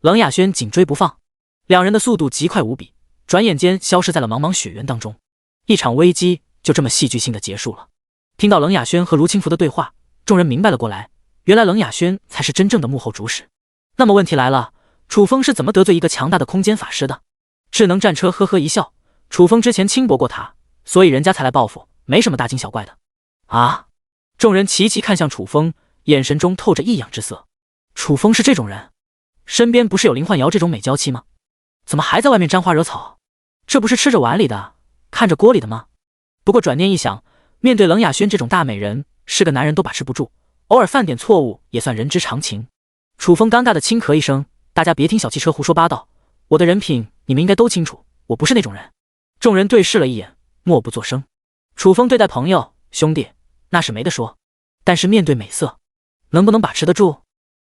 冷雅轩紧追不放，两人的速度极快无比，转眼间消失在了茫茫雪原当中。一场危机就这么戏剧性的结束了。听到冷雅轩和卢清福的对话，众人明白了过来，原来冷雅轩才是真正的幕后主使。那么问题来了，楚风是怎么得罪一个强大的空间法师的？智能战车呵呵一笑：“楚风之前轻薄过他，所以人家才来报复，没什么大惊小怪的。”啊！众人齐齐看向楚风，眼神中透着异样之色。楚风是这种人？身边不是有林焕瑶这种美娇妻吗？怎么还在外面沾花惹草？这不是吃着碗里的，看着锅里的吗？不过转念一想，面对冷雅轩这种大美人，是个男人都把持不住，偶尔犯点错误也算人之常情。楚风尴尬的轻咳一声：“大家别听小汽车胡说八道，我的人品你们应该都清楚，我不是那种人。”众人对视了一眼，默不作声。楚风对待朋友兄弟那是没得说，但是面对美色，能不能把持得住，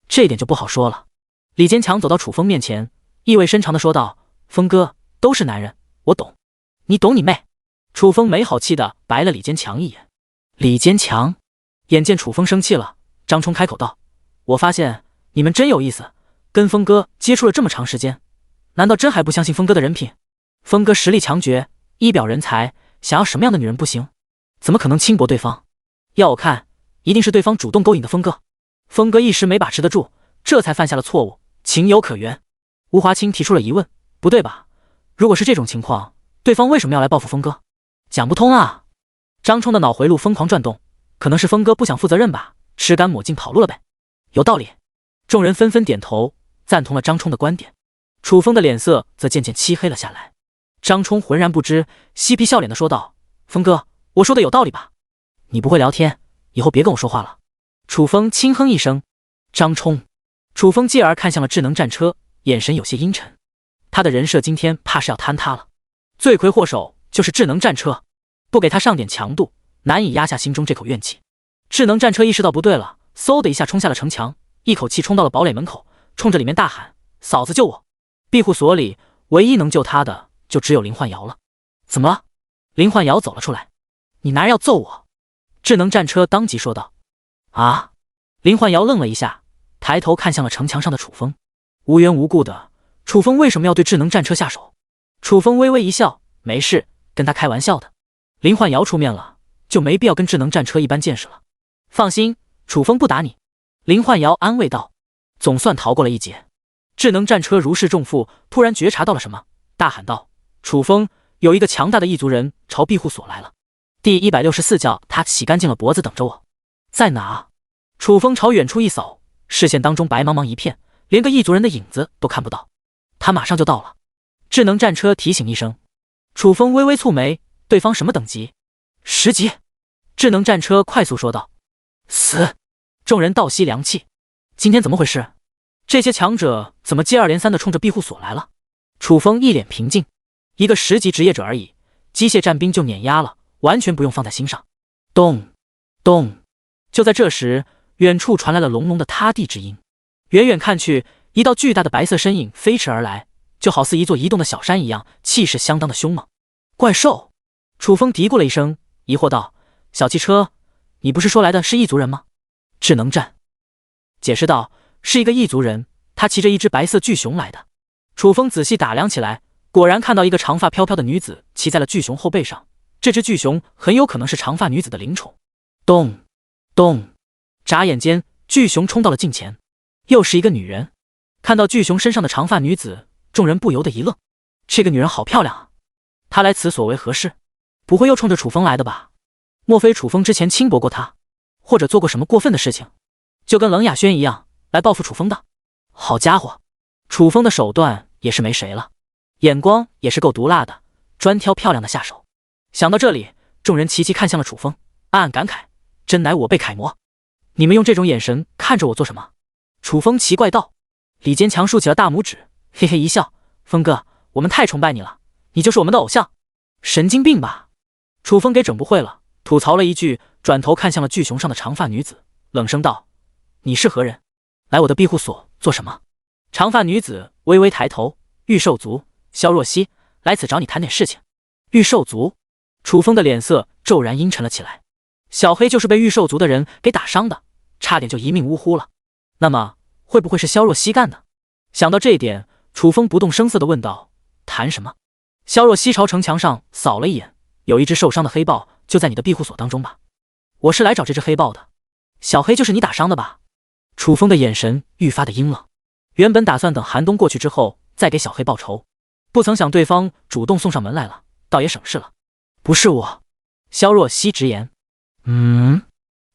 这一点就不好说了。李坚强走到楚风面前，意味深长地说道：“风哥，都是男人，我懂。你懂你妹！”楚风没好气地白了李坚强一眼。李坚强眼见楚风生气了，张冲开口道：“我发现你们真有意思，跟风哥接触了这么长时间，难道真还不相信风哥的人品？风哥实力强绝，一表人才，想要什么样的女人不行？怎么可能轻薄对方？要我看，一定是对方主动勾引的风哥。风哥一时没把持得住，这才犯下了错误，情有可原。”吴华清提出了疑问：“不对吧？如果是这种情况，对方为什么要来报复风哥？讲不通啊！”张冲的脑回路疯狂转动，可能是风哥不想负责任吧，吃干抹净跑路了呗。有道理。众人纷纷点头，赞同了张冲的观点。楚风的脸色则渐渐漆黑了下来。张冲浑然不知，嬉皮笑脸的说道：“风哥，我说的有道理吧？你不会聊天，以后别跟我说话了。”楚风轻哼一声。张冲。楚风继而看向了智能战车，眼神有些阴沉。他的人设今天怕是要坍塌了。罪魁祸首就是智能战车，不给他上点强度，难以压下心中这口怨气。智能战车意识到不对了，嗖的一下冲下了城墙，一口气冲到了堡垒门口，冲着里面大喊：“嫂子救我！”庇护所里唯一能救他的就只有林焕瑶了。怎么了？林焕瑶走了出来。你男人要揍我？智能战车当即说道。啊！林焕瑶愣了一下，抬头看向了城墙上的楚风。无缘无故的，楚风为什么要对智能战车下手？楚风微微一笑，没事，跟他开玩笑的。林焕瑶出面了，就没必要跟智能战车一般见识了。放心，楚风不打你。林焕瑶安慰道。总算逃过了一劫。智能战车如释重负，突然觉察到了什么，大喊道：“楚风，有一个强大的异族人朝庇护所来了。第164叫他洗干净了脖子等着我。”在哪？楚风朝远处一扫，视线当中白茫茫一片，连个异族人的影子都看不到。他马上就到了。智能战车提醒一声。楚风微微蹙眉，对方什么等级？10级。智能战车快速说道。死！众人倒吸凉气。今天怎么回事？这些强者怎么接二连三地冲着庇护所来了？楚风一脸平静，一个10级职业者而已，机械战兵就碾压了，完全不用放在心上。咚咚！就在这时，远处传来了隆隆的塌地之音。远远看去，一道巨大的白色身影飞驰而来，就好似一座移动的小山一样，气势相当的凶猛。怪兽！楚风嘀咕了一声，疑惑道：“小汽车，你不是说来的是异族人吗？”智能战解释道：“是一个异族人，他骑着一只白色巨熊来的。”楚风仔细打量起来，果然看到一个长发飘飘的女子骑在了巨熊后背上，这只巨熊很有可能是长发女子的灵宠。咚咚！眨眼间，巨熊冲到了近前，又是一个女人。看到巨熊身上的长发女子，众人不由得一愣，这个女人好漂亮啊！她来此所为何事？不会又冲着楚风来的吧？莫非楚风之前轻薄过她，或者做过什么过分的事情，就跟冷雅轩一样来报复楚风的？好家伙，楚风的手段也是没谁了，眼光也是够毒辣的，专挑漂亮的下手。想到这里，众人齐齐看向了楚风，暗暗感慨：真乃我辈楷模。你们用这种眼神看着我做什么？楚风奇怪道。李坚强竖起了大拇指，嘿嘿一笑：风哥，我们太崇拜你了，你就是我们的偶像。神经病吧？楚风给整不会了，吐槽了一句，转头看向了巨熊上的长发女子，冷声道：你是何人？来我的庇护所做什么？长发女子微微抬头：御兽族萧若曦，来此找你谈点事情。御兽族？楚风的脸色骤然阴沉了起来。小黑就是被御兽族的人给打伤的，差点就一命呜呼了。那么会不会是萧若曦干的？想到这一点，楚风不动声色地问道：谈什么？萧若曦朝城墙上扫了一眼，有一只受伤的黑豹就在你的庇护所当中吧？我是来找这只黑豹的。小黑就是你打伤的吧？楚风的眼神愈发的阴冷。原本打算等寒冬过去之后再给小黑报仇，不曾想对方主动送上门来了，倒也省事了。不是我。萧若曦直言。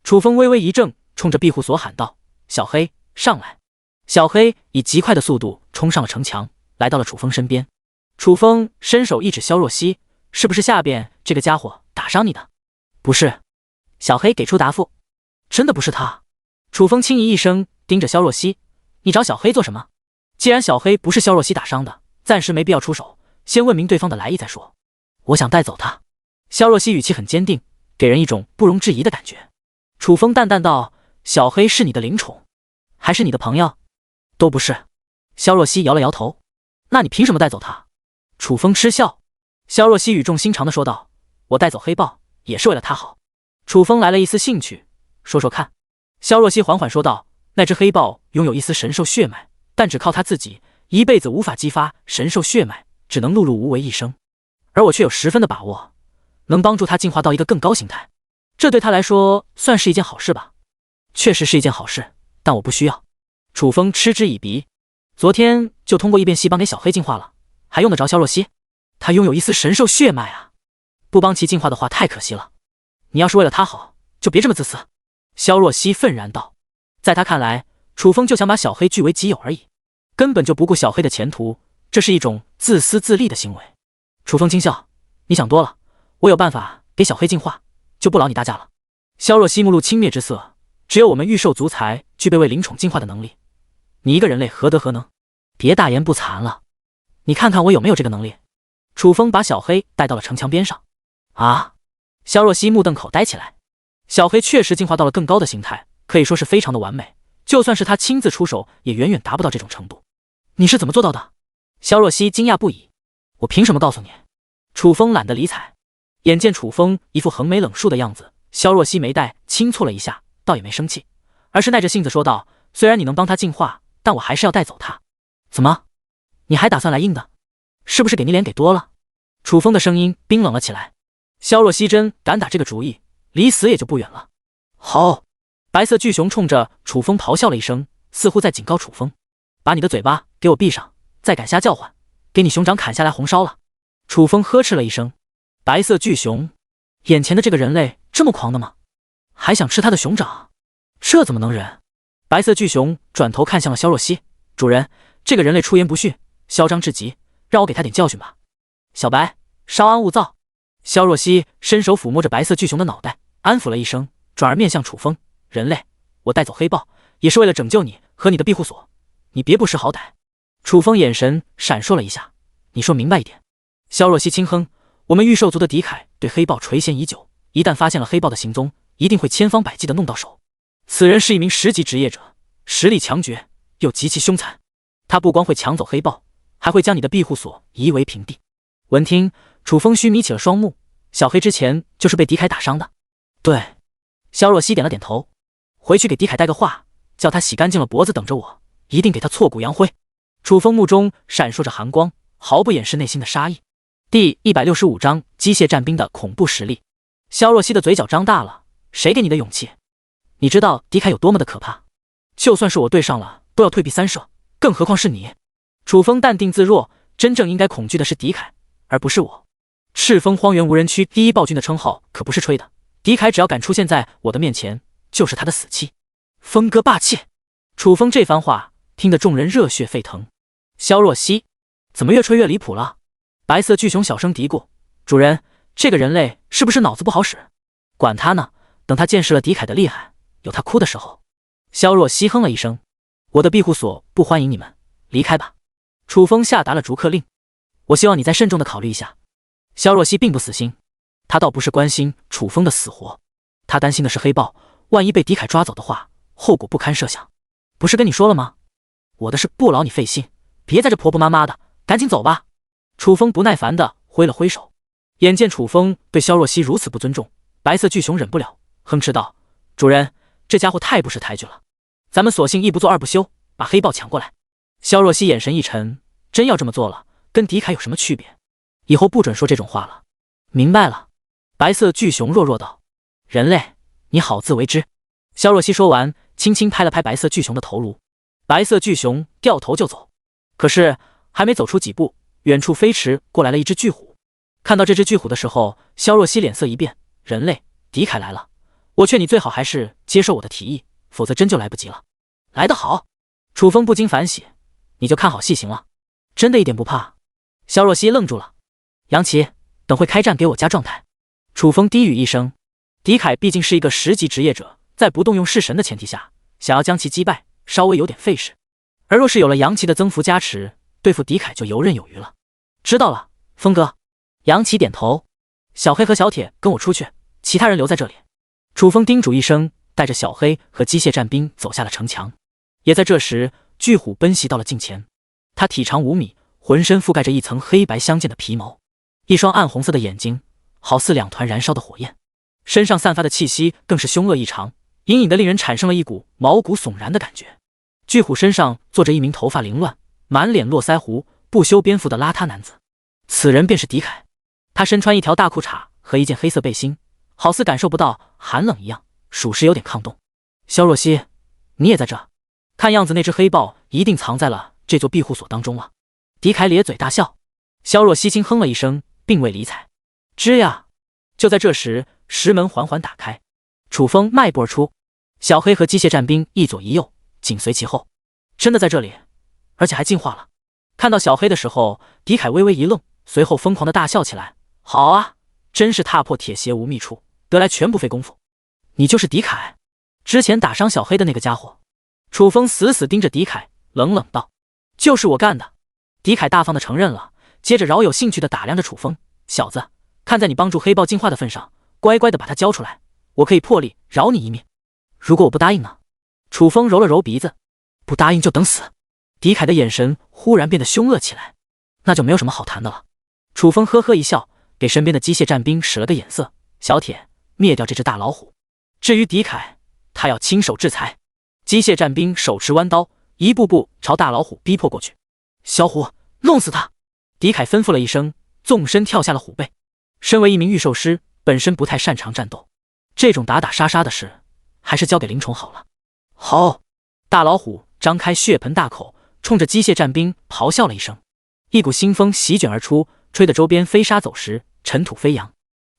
楚风微微一怔，冲着庇护所喊道：小黑，上来。小黑以极快的速度冲上了城墙，来到了楚风身边。楚风伸手一指萧若曦：是不是下边这个家伙打伤你的？不是。小黑给出答复。真的不是他。楚风轻咦一声，盯着萧若曦：你找小黑做什么？既然小黑不是萧若曦打伤的，暂时没必要出手，先问明对方的来意再说。我想带走他。萧若曦语气很坚定，给人一种不容置疑的感觉。楚风淡淡道：小黑是你的灵宠，还是你的朋友？都不是。萧若曦摇了摇头。那你凭什么带走他？楚风嗤笑。萧若曦语重心长地说道：我带走黑豹也是为了他好。楚风来了一丝兴趣，说说看。萧若曦缓缓说道：那只黑豹拥有一丝神兽血脉，但只靠他自己一辈子无法激发神兽血脉，只能碌碌无为一生，而我却有10分的把握，能帮助他进化到一个更高形态，这对他来说算是一件好事吧？确实是一件好事，但我不需要。楚风嗤之以鼻。昨天就通过异变细胞给小黑进化了，还用得着萧若曦？他拥有一丝神兽血脉啊，不帮其进化的话太可惜了。你要是为了他好，就别这么自私。萧若曦愤然道。在他看来，楚风就想把小黑据为己有而已，根本就不顾小黑的前途，这是一种自私自利的行为。楚风轻笑：你想多了，我有办法给小黑进化，就不劳你大驾了。萧若曦目露轻蔑之色：只有我们御兽族才具备为灵宠进化的能力，你一个人类何德何能？别大言不惭了。你看看我有没有这个能力。楚风把小黑带到了城墙边上。啊！萧若曦目瞪口呆起来。小黑确实进化到了更高的形态，可以说是非常的完美，就算是他亲自出手，也远远达不到这种程度。你是怎么做到的？萧若曦惊讶不已。我凭什么告诉你？楚风懒得理睬。眼见楚风一副横眉冷竖的样子，萧若曦眉黛轻蹙了一下，倒也没生气，而是耐着性子说道：虽然你能帮他进化，但我还是要带走他。怎么？你还打算来硬的？是不是给你脸给多了？楚风的声音冰冷了起来。萧若曦真敢打这个主意，离死也就不远了。好！白色巨熊冲着楚风咆哮了一声，似乎在警告楚风：把你的嘴巴给我闭上，再敢瞎叫唤，给你熊掌砍下来红烧了。楚风呵斥了一声。白色巨熊，眼前的这个人类这么狂的吗？还想吃他的熊掌？这怎么能忍？白色巨熊转头看向了萧若曦，主人，这个人类出言不逊，嚣张至极，让我给他点教训吧。小白，稍安勿躁。萧若曦伸手抚摸着白色巨熊的脑袋，安抚了一声，转而面向楚风：人类，我带走黑豹也是为了拯救你和你的庇护所，你别不识好歹。楚风眼神闪烁了一下：你说明白一点。萧若曦轻哼：我们御兽族的狄凯对黑豹垂涎已久，一旦发现了黑豹的行踪，一定会千方百计的弄到手。此人是一名10级职业者，实力强绝，又极其凶残。他不光会抢走黑豹，还会将你的庇护所夷为平地。闻听，楚风虚眯起了双目。小黑之前就是被狄凯打伤的。对。萧若曦点了点头。回去给狄凯带个话，叫他洗干净了脖子等着我，一定给他挫骨扬灰。楚风目中闪烁着寒光，毫不掩饰内心的杀意。第165章机械战兵的恐怖实力。萧若曦的嘴角张大了，谁给你的勇气？你知道狄凯有多么的可怕？就算是我对上了，都要退避三舍，更何况是你。楚风淡定自若，真正应该恐惧的是狄凯，而不是我。赤峰荒原无人区第1暴君的称号可不是吹的，狄凯只要敢出现在我的面前，就是他的死期。风哥霸气！楚风这番话听得众人热血沸腾。萧若曦，怎么越吹越离谱了？白色巨熊小声嘀咕：主人，这个人类是不是脑子不好使？管他呢，等他见识了狄凯的厉害，有他哭的时候。萧若曦哼了一声：我的庇护所不欢迎你们，离开吧。楚风下达了逐客令。我希望你再慎重的考虑一下。萧若曦并不死心，他倒不是关心楚风的死活，他担心的是黑豹，万一被狄凯抓走的话，后果不堪设想。不是跟你说了吗？我的事不劳你费心，别在这婆婆妈妈的，赶紧走吧。楚风不耐烦地挥了挥手。眼见楚风对萧若曦如此不尊重，白色巨熊忍不了，哼斥道：主人，这家伙太不识抬举了，咱们索性一不做二不休，把黑豹抢过来。萧若曦眼神一沉，真要这么做了，跟狄凯有什么区别？以后不准说这种话了。明白了。白色巨熊弱弱道：人类，你好自为之。萧若曦说完，轻轻拍了拍白色巨熊的头颅。白色巨熊掉头就走，可是还没走出几步，远处飞驰过来了一只巨虎。看到这只巨虎的时候，萧若曦脸色一变：人类，狄凯来了，我劝你最好还是接受我的提议，否则真就来不及了。来得好！楚风不禁反喜：你就看好戏行了，真的一点不怕？萧若曦愣住了。杨奇，等会开战给我加状态。楚风低语一声。狄凯毕竟是一个10级职业者，在不动用式神的前提下，想要将其击败，稍微有点费事。而若是有了杨奇的增幅加持，对付狄凯就游刃有余了。知道了，风哥。杨奇点头。小黑和小铁跟我出去，其他人留在这里。楚风叮嘱一声，带着小黑和机械战兵走下了城墙。也在这时，巨虎奔袭到了近前。它体长5米，浑身覆盖着一层黑白相间的皮毛，一双暗红色的眼睛好似2团燃烧的火焰，身上散发的气息更是凶恶异常，隐隐的令人产生了一股毛骨悚然的感觉。巨虎身上坐着一名头发凌乱、满脸络腮胡、不修边幅的邋遢男子，此人便是狄凯。他身穿一条大裤衩和一件黑色背心，好似感受不到寒冷一样，属实有点抗冻。萧若曦，你也在这？看样子那只黑豹一定藏在了这座庇护所当中了。狄凯咧嘴大笑。萧若曦轻哼了一声，并未理睬。吱呀！就在这时，石门缓缓打开，楚风迈步而出，小黑和机械战兵一左一右紧随其后。真的在这里，而且还进化了。看到小黑的时候，狄凯微微一愣，随后疯狂的大笑起来。好啊，真是踏破铁鞋无觅处，得来全不费工夫。你就是狄凯，之前打伤小黑的那个家伙。楚风死死盯着狄凯，冷冷道：就是我干的。狄凯大方的承认了，接着饶有兴趣的打量着楚风：“小子，看在你帮助黑豹进化的份上，乖乖的把他交出来，我可以破例饶你一命。如果我不答应呢？”楚风揉了揉鼻子：“不答应就等死。”狄凯的眼神忽然变得凶恶起来：“那就没有什么好谈的了。”楚风呵呵一笑，给身边的机械战兵使了个眼色：“小铁，灭掉这只大老虎。至于狄凯，他要亲手制裁。”机械战兵手持弯刀，一步步朝大老虎逼迫过去。“小虎，弄死他！”狄凯吩咐了一声，纵身跳下了虎背。身为一名御兽师，本身不太擅长战斗，这种打打杀杀的事，还是交给灵虫好了。好！大老虎张开血盆大口，冲着机械战兵咆哮了一声，一股腥风席卷而出，吹得周边飞沙走石，尘土飞扬。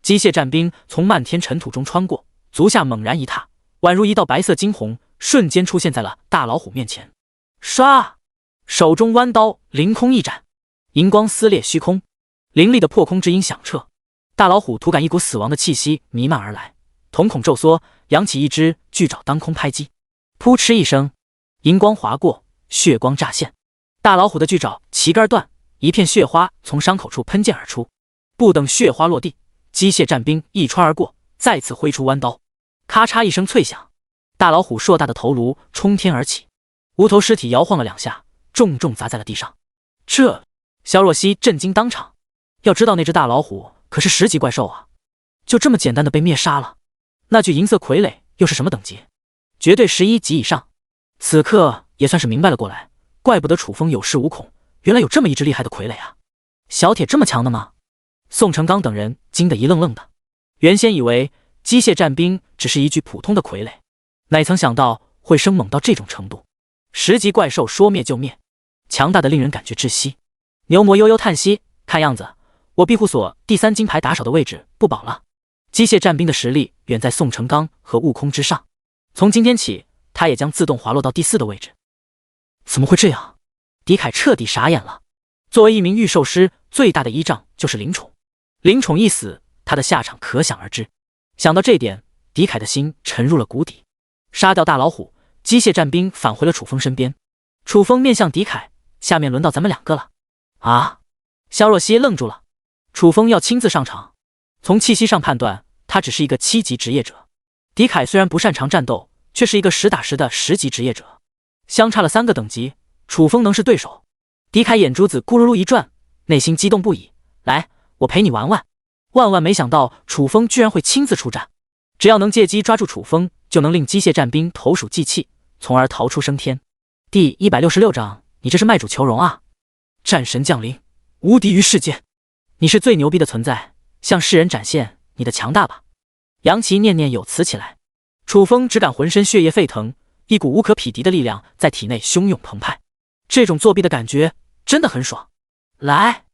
机械战兵从漫天尘土中穿过，足下猛然一踏，宛如一道白色惊鸿，瞬间出现在了大老虎面前。唰！手中弯刀凌空一斩，银光撕裂虚空，凌厉的破空之音响彻。大老虎突感一股死亡的气息弥漫而来，瞳孔骤缩，扬起一只巨爪当空拍击。扑哧一声，银光划过，血光乍现。大老虎的巨爪旗杆断，一片血花从伤口处喷溅而出。不等血花落地，机械战兵一穿而过，再次挥出弯刀。咔嚓一声脆响，大老虎硕大的头颅冲天而起，无头尸体摇晃了两下，重重砸在了地上。萧若曦震惊当场。要知道那只大老虎可是10级怪兽啊，就这么简单的被灭杀了。那具银色傀儡又是什么等级？绝对11级以上。此刻也算是明白了过来，怪不得楚风有恃无恐，原来有这么一只厉害的傀儡啊！小铁这么强的吗？宋成刚等人惊得一愣愣的。原先以为机械战兵只是一具普通的傀儡，哪曾想到会生猛到这种程度。10级怪兽说灭就灭，强大的令人感觉窒息。牛魔悠悠叹息，看样子我庇护所第3金牌打手的位置不保了。机械战兵的实力远在宋成刚和悟空之上，从今天起他也将自动滑落到第4的位置。怎么会这样？狄凯彻底傻眼了。作为一名御兽师，最大的依仗就是灵宠，灵宠一死，他的下场可想而知。想到这点，狄凯的心沉入了谷底。杀掉大老虎，机械战兵返回了楚风身边。楚风面向狄凯：“下面轮到咱们2个了。”啊！萧若曦愣住了。楚风要亲自上场，从气息上判断，他只是一个7级职业者。狄凯虽然不擅长战斗，却是一个实打实的10级职业者，相差了3个等级，楚风能是对手？狄凯眼珠子咕噜噜一转，内心激动不已。来，我陪你玩玩。万万没想到楚风居然会亲自出战，只要能借机抓住楚风，就能令机械战兵投鼠忌器，从而逃出升天。第166章，你这是卖主求荣啊！战神降临，无敌于世间，你是最牛逼的存在，向世人展现你的强大吧！杨奇念念有词起来。楚风只感浑身血液沸腾，一股无可匹敌的力量在体内汹涌澎湃，这种作弊的感觉真的很爽。来！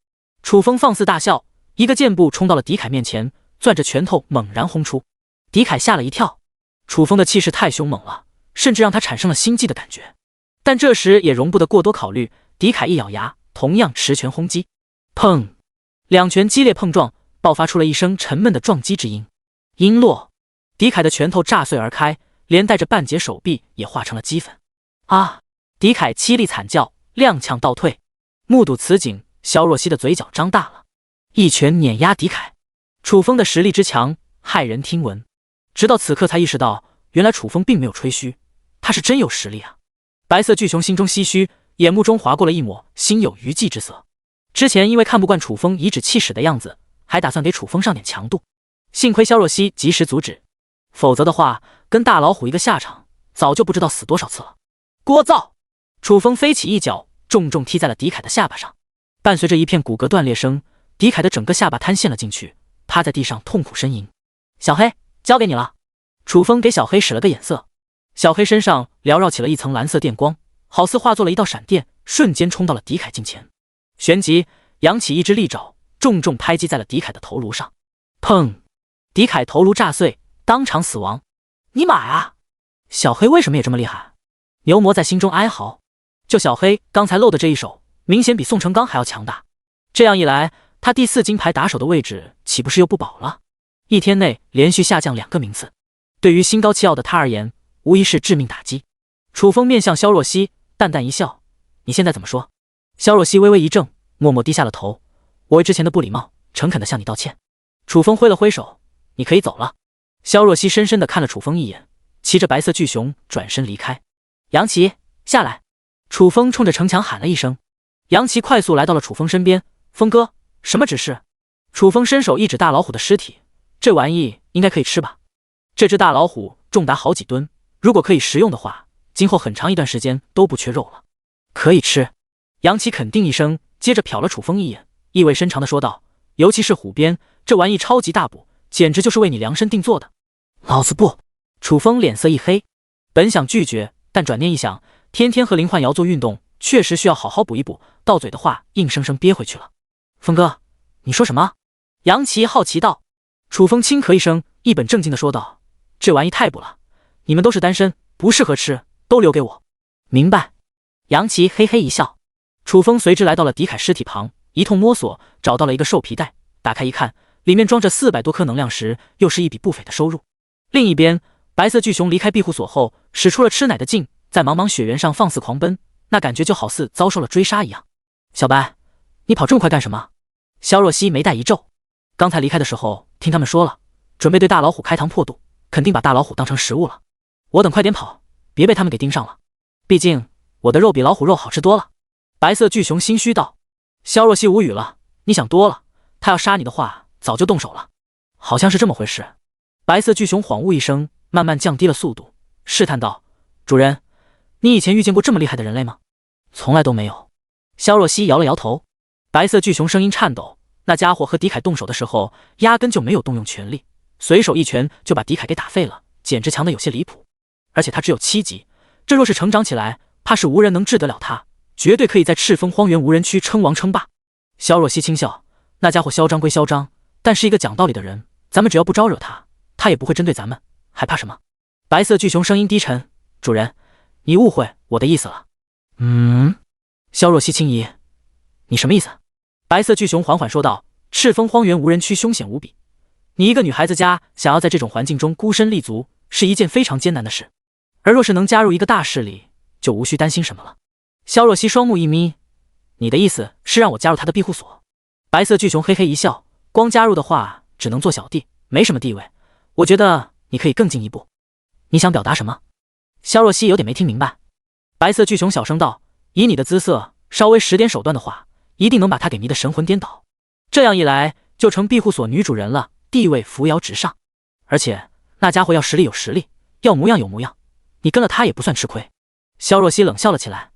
楚风放肆大笑，一个箭步冲到了狄凯面前，攥着拳头猛然轰出。狄凯吓了一跳，楚风的气势太凶猛了，甚至让他产生了心悸的感觉。但这时也容不得过多考虑，狄凯一咬牙，同样持拳轰击。砰！两拳激烈碰撞，爆发出了一声沉闷的撞击之音。音落，狄凯的拳头炸碎而开，连带着半截手臂也化成了齑粉。啊！狄凯凄厉惨叫，踉跄倒退。目睹此景，萧若曦的嘴角张大了，一拳碾压狄凯。楚风的实力之强，骇人听闻。直到此刻才意识到，原来楚风并没有吹嘘，他是真有实力啊！白色巨熊心中唏嘘，眼目中划过了一抹心有余悸之色。之前因为看不惯楚风颐指气使的样子，还打算给楚风上点强度，幸亏萧若曦及时阻止，否则的话，跟大老虎一个下场，早就不知道死多少次了。聒噪！楚风飞起一脚，重重踢在了狄凯的下巴上，伴随着一片骨骼断裂声，狄凯的整个下巴瘫陷了进去，趴在地上痛苦呻吟。小黑，交给你了。楚风给小黑使了个眼色，小黑身上缭绕起了一层蓝色电光，好似化作了一道闪电，瞬间冲到了狄凯近前。旋即扬起一只利爪，重重拍击在了狄凯的头颅上。砰！狄凯头颅炸碎，当场死亡。尼玛呀！小黑为什么也这么厉害？牛魔在心中哀嚎。就小黑刚才露的这一手，明显比宋成刚还要强大。这样一来，他第4金牌打手的位置岂不是又不保了？一天内连续下降2个名次，对于心高气傲的他而言，无疑是致命打击。楚风面向萧若曦，淡淡一笑：“你现在怎么说？”萧若曦微微一怔，默默低下了头。我为之前的不礼貌，诚恳地向你道歉。楚风挥了挥手，你可以走了。萧若曦深深地看了楚风一眼，骑着白色巨熊转身离开。杨琪，下来！楚风冲着城墙喊了一声。杨琪快速来到了楚风身边。风哥，什么指示？楚风伸手一指大老虎的尸体，这玩意应该可以吃吧？这只大老虎重达好几吨，如果可以食用的话，今后很长一段时间都不缺肉了。可以吃。杨琪肯定一声，接着瞟了楚风一眼，意味深长地说道：尤其是虎鞭，这玩意超级大补，简直就是为你量身定做的。老子不！楚风脸色一黑，本想拒绝，但转念一想，天天和林焕瑶做运动，确实需要好好补一补，到嘴的话硬生生憋回去了。风哥，你说什么？杨琪好奇道。楚风轻咳一声，一本正经地说道：这玩意太补了，你们都是单身，不适合吃，都留给我。明白。杨琪嘿嘿一笑。楚风随之来到了狄凯尸体旁，一通摸索，找到了一个兽皮袋，打开一看，里面装着400多颗能量石，又是一笔不菲的收入。另一边，白色巨熊离开庇护所后，使出了吃奶的劲，在茫茫雪原上放肆狂奔，那感觉就好似遭受了追杀一样。小白，你跑这么快干什么？萧若曦眉黛一皱，刚才离开的时候听他们说了，准备对大老虎开膛破肚，肯定把大老虎当成食物了。我等快点跑，别被他们给盯上了，毕竟我的肉比老虎肉好吃多了。白色巨熊心虚道。萧若曦无语了，你想多了，他要杀你的话早就动手了。好像是这么回事。白色巨熊恍悟一声，慢慢降低了速度，试探道：主人，你以前遇见过这么厉害的人类吗？从来都没有。萧若曦摇了摇头。白色巨熊声音颤抖，那家伙和狄凯动手的时候压根就没有动用全力，随手一拳就把狄凯给打废了，简直强得有些离谱。而且他只有7级，这若是成长起来，怕是无人能治得了他，绝对可以在赤峰荒原无人区称王称霸。萧若曦轻笑，那家伙嚣张归嚣张，但是一个讲道理的人，咱们只要不招惹他，他也不会针对咱们，还怕什么？白色巨熊声音低沉，主人，你误会我的意思了。萧若曦轻疑，你什么意思？白色巨熊缓缓说道：赤峰荒原无人区凶险无比，你一个女孩子家想要在这种环境中孤身立足，是一件非常艰难的事，而若是能加入一个大势力，就无需担心什么了。萧若曦双目一眯，你的意思是让我加入他的庇护所？白色巨熊嘿嘿一笑，光加入的话只能做小弟，没什么地位，我觉得你可以更进一步。你想表达什么？萧若曦有点没听明白。白色巨熊小声道：以你的姿色，稍微使点手段的话，一定能把他给迷得神魂颠倒，这样一来就成庇护所女主人了，地位扶摇直上。而且那家伙要实力有实力，要模样有模样，你跟了他也不算吃亏。萧若曦冷笑了起来，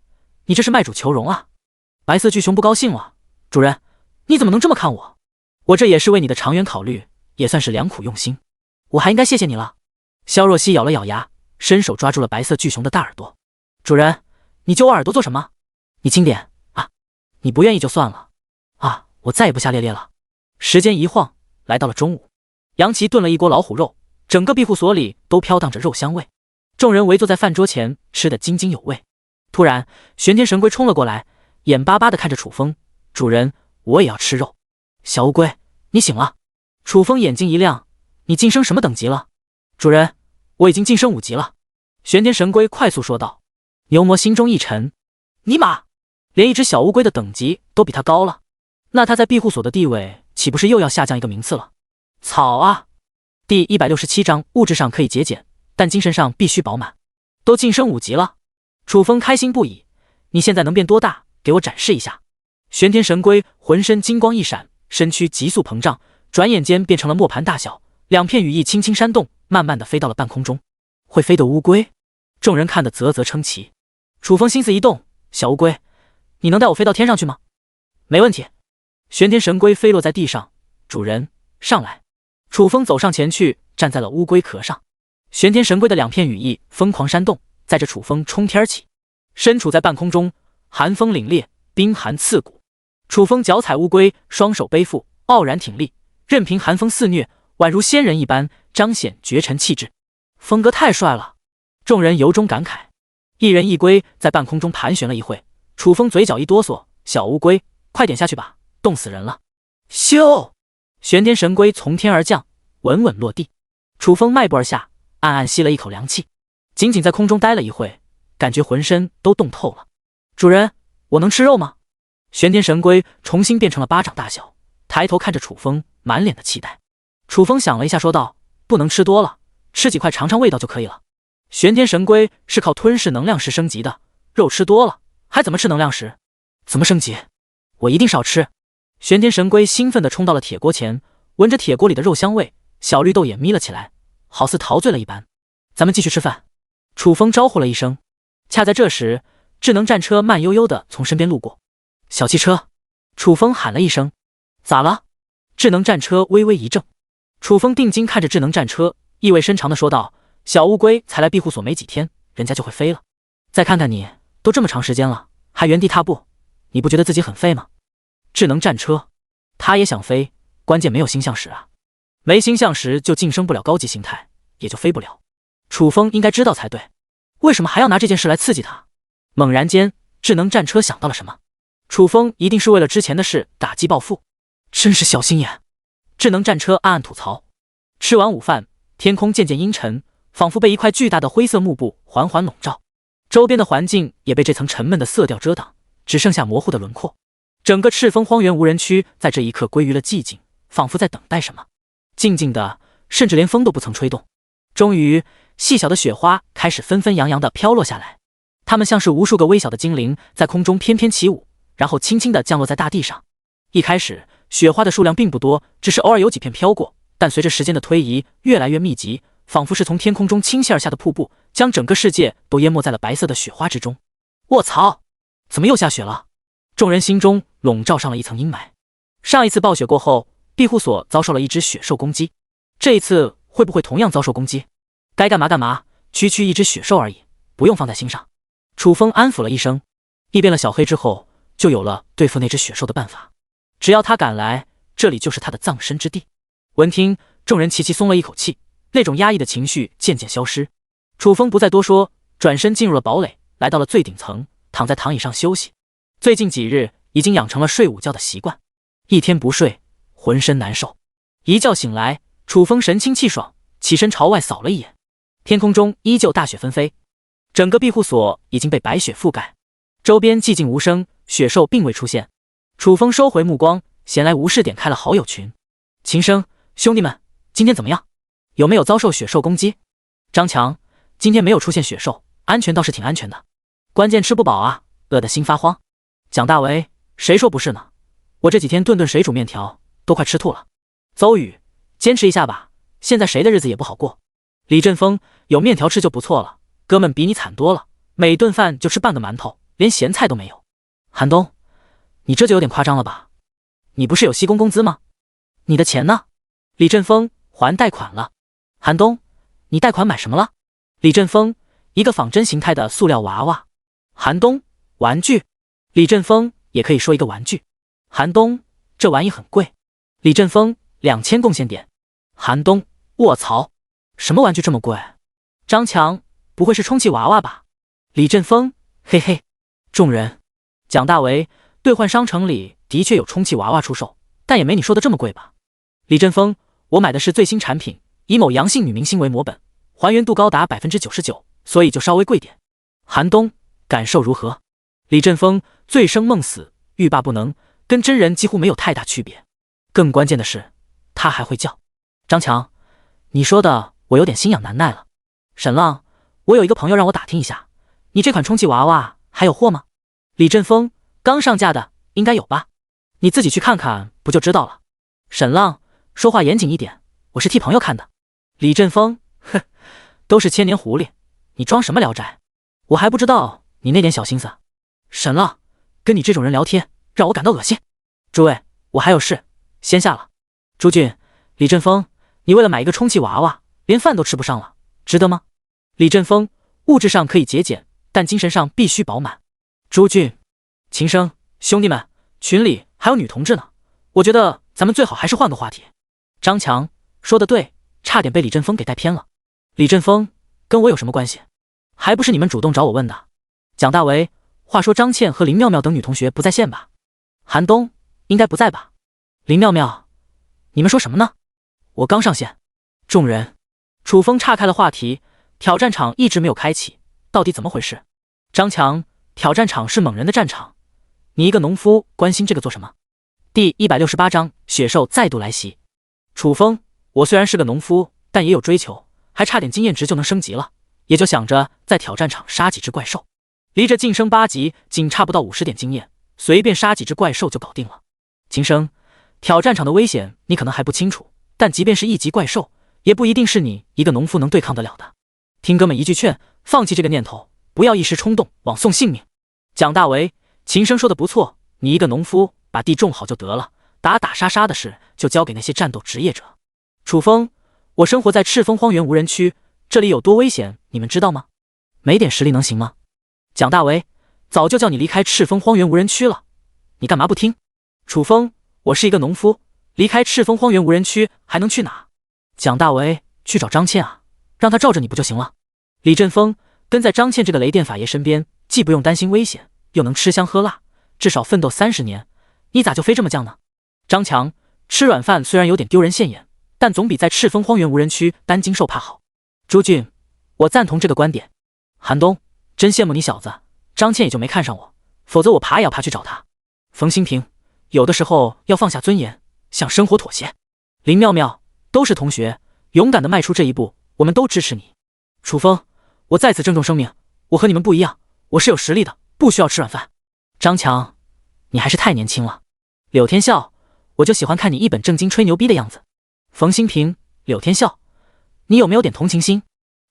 你这是卖主求荣啊！白色巨熊不高兴了，主人，你怎么能这么看我？我这也是为你的长远考虑，也算是良苦用心，我还应该谢谢你了。萧若曦咬了咬牙，伸手抓住了白色巨熊的大耳朵。主人，你揪我耳朵做什么？你轻点啊！你不愿意就算了啊！我再也不下烈烈了。时间一晃，来到了中午，杨琪炖了一锅老虎肉，整个庇护所里都飘荡着肉香味，众人围坐在饭桌前，吃得津津有味。突然，玄天神龟冲了过来，眼巴巴地看着楚风：主人，我也要吃肉。小乌龟，你醒了。楚风眼睛一亮，你晋升什么等级了？主人，我已经晋升5级了。玄天神龟快速说道。牛魔心中一沉，尼玛，连一只小乌龟的等级都比他高了，那他在庇护所的地位岂不是又要下降一个名次了？草啊！第167章，物质上可以节俭，但精神上必须饱满。都晋升5级了，楚风开心不已。你现在能变多大？给我展示一下。玄天神龟浑身金光一闪，身躯急速膨胀，转眼间变成了磨盘大小，两片羽翼轻轻扇动，慢慢的飞到了半空中。会飞的乌龟，众人看得啧啧称奇。楚风心思一动，小乌龟，你能带我飞到天上去吗？没问题。玄天神龟飞落在地上，主人，上来。楚风走上前去，站在了乌龟壳上。玄天神龟的两片羽翼疯狂扇动，载着楚风冲天起。身处在半空中，寒风凛冽，冰寒刺骨。楚风脚踩乌龟，双手背负，傲然挺立，任凭寒风肆虐，宛如仙人一般，彰显绝尘气质。风哥太帅了，众人由衷感慨。一人一龟在半空中盘旋了一会，楚风嘴角一哆嗦，小乌龟，快点下去吧，冻死人了。咻！玄天神龟从天而降，稳稳落地。楚风迈步而下，暗暗吸了一口凉气，仅仅在空中待了一会，感觉浑身都冻透了。主人，我能吃肉吗？玄天神龟重新变成了巴掌大小，抬头看着楚风，满脸的期待。楚风想了一下，说道：“不能吃多了，吃几块尝尝味道就可以了。”玄天神龟是靠吞噬能量石升级的，肉吃多了还怎么吃能量石？怎么升级？我一定少吃。玄天神龟兴奋地冲到了铁锅前，闻着铁锅里的肉香味，小绿豆眼眯了起来，好似陶醉了一般。咱们继续吃饭。楚风招呼了一声。恰在这时，智能战车慢悠悠地从身边路过。小汽车，楚风喊了一声。咋了？智能战车微微一怔。楚风定睛看着智能战车，意味深长地说道：“小乌龟才来庇护所没几天，人家就会飞了。再看看你，都这么长时间了，还原地踏步，你不觉得自己很废吗？”智能战车，他也想飞，关键没有星象石啊，没星象石就晋升不了高级形态，也就飞不了。楚风应该知道才对，为什么还要拿这件事来刺激他？猛然间，智能战车想到了什么，楚风一定是为了之前的事打击报复，真是小心眼。智能战车暗暗吐槽。吃完午饭，天空渐渐阴沉，仿佛被一块巨大的灰色幕布缓缓笼罩，周边的环境也被这层沉闷的色调遮挡，只剩下模糊的轮廓。整个赤峰荒原无人区在这一刻归于了寂静，仿佛在等待什么。静静的，甚至连风都不曾吹动。终于，细小的雪花开始纷纷扬扬地飘落下来，它们像是无数个微小的精灵，在空中翩翩起舞，然后轻轻地降落在大地上。一开始，雪花的数量并不多，只是偶尔有几片飘过，但随着时间的推移，越来越密集，仿佛是从天空中倾泻而下的瀑布，将整个世界都淹没在了白色的雪花之中。卧槽，怎么又下雪了？众人心中笼罩上了一层阴霾。上一次暴雪过后，庇护所遭受了一只雪兽攻击，这一次会不会同样遭受攻击？该干嘛干嘛，区区一只雪兽而已，不用放在心上。楚风安抚了一声。异变了小黑之后，就有了对付那只雪兽的办法。只要他敢来，这里就是他的葬身之地。闻听，众人齐齐松了一口气，那种压抑的情绪渐渐消失。楚风不再多说，转身进入了堡垒，来到了最顶层，躺在躺椅上休息。最近几日已经养成了睡午觉的习惯，一天不睡，浑身难受。一觉醒来，楚风神清气爽，起身朝外扫了一眼，天空中依旧大雪纷飞，整个庇护所已经被白雪覆盖，周边寂静无声，雪兽并未出现。楚风收回目光，闲来无事点开了好友群。秦生，兄弟们，今天怎么样？有没有遭受雪兽攻击？张强，今天没有出现雪兽，安全倒是挺安全的，关键吃不饱啊，饿得心发慌。蒋大为，谁说不是呢？我这几天顿顿水煮面条，都快吃吐了。邹宇，坚持一下吧，现在谁的日子也不好过。李振峰，有面条吃就不错了，哥们比你惨多了，每顿饭就吃半个馒头，连咸菜都没有。韩东，你这就有点夸张了吧？你不是有息工工资吗？你的钱呢？李振峰，还贷款了。韩东，你贷款买什么了？李振峰，一个仿真形态的塑料娃娃。韩东，玩具。李振峰，也可以说一个玩具。韩东，这玩意很贵。李振峰，2000贡献点。韩东，卧槽，什么玩具这么贵？张强，不会是充气娃娃吧？李振峰，嘿嘿。众人，蒋大为，兑换商城里的确有充气娃娃出售，但也没你说的这么贵吧？李振峰，我买的是最新产品，以某阳性女明星为模本，还原度高达 99%， 所以就稍微贵点。韩东，感受如何？李振峰，醉生梦死，欲罢不能，跟真人几乎没有太大区别。更关键的是，他还会叫。张强，你说的我有点心痒难耐了。沈浪，我有一个朋友让我打听一下，你这款充气娃娃还有货吗？李振峰，刚上架的，应该有吧？你自己去看看不就知道了。沈浪，说话严谨一点，我是替朋友看的。李振峰，哼，都是千年狐狸，你装什么聊斋？我还不知道你那点小心思。沈浪，跟你这种人聊天让我感到恶心。诸位，我还有事，先下了。朱俊，李振峰，你为了买一个充气娃娃，连饭都吃不上了，值得吗？李振峰，物质上可以节俭，但精神上必须饱满。朱俊，秦生，兄弟们，群里还有女同志呢，我觉得咱们最好还是换个话题。张强，说得对，差点被李振峰给带偏了。李振峰，跟我有什么关系？还不是你们主动找我问的。蒋大为，话说张倩和林妙妙等女同学不在线吧？韩东，应该不在吧？林妙妙，你们说什么呢？我刚上线。众人，楚风岔开了话题，挑战场一直没有开启，到底怎么回事？张强，挑战场是猛人的战场，你一个农夫关心这个做什么？第168章，雪兽再度来袭。楚风，我虽然是个农夫，但也有追求，还差点经验值就能升级了，也就想着在挑战场杀几只怪兽，离着晋升8级仅差不到50点经验，随便杀几只怪兽就搞定了。秦生，挑战场的危险你可能还不清楚，但即便是1级怪兽，也不一定是你一个农夫能对抗得了的。听哥们一句劝，放弃这个念头，不要一时冲动枉送性命。蒋大为，秦生说的不错，你一个农夫把地种好就得了，打打杀杀的事就交给那些战斗职业者。楚风，我生活在赤峰荒原无人区，这里有多危险你们知道吗？没点实力能行吗？蒋大为，早就叫你离开赤峰荒原无人区了，你干嘛不听？楚风，我是一个农夫，离开赤峰荒原无人区还能去哪？蒋大为，去找张倩啊，让他罩着你不就行了？李振峰，跟在张倩这个雷电法爷身边，既不用担心危险，又能吃香喝辣，至少奋斗30年，你咋就非这么犟呢？张强，吃软饭虽然有点丢人现眼，但总比在赤峰荒原无人区担惊受怕好。朱俊，我赞同这个观点。韩东，真羡慕你小子，张倩也就没看上我，否则我爬也要爬去找他。冯新平，有的时候要放下尊严，向生活妥协。林妙妙，都是同学，勇敢地迈出这一步，我们都支持你。楚风，我在此郑重声明，我和你们不一样，我是有实力的，不需要吃软饭。张强，你还是太年轻了。柳天笑，我就喜欢看你一本正经吹牛逼的样子。冯新平，柳天笑，你有没有点同情心？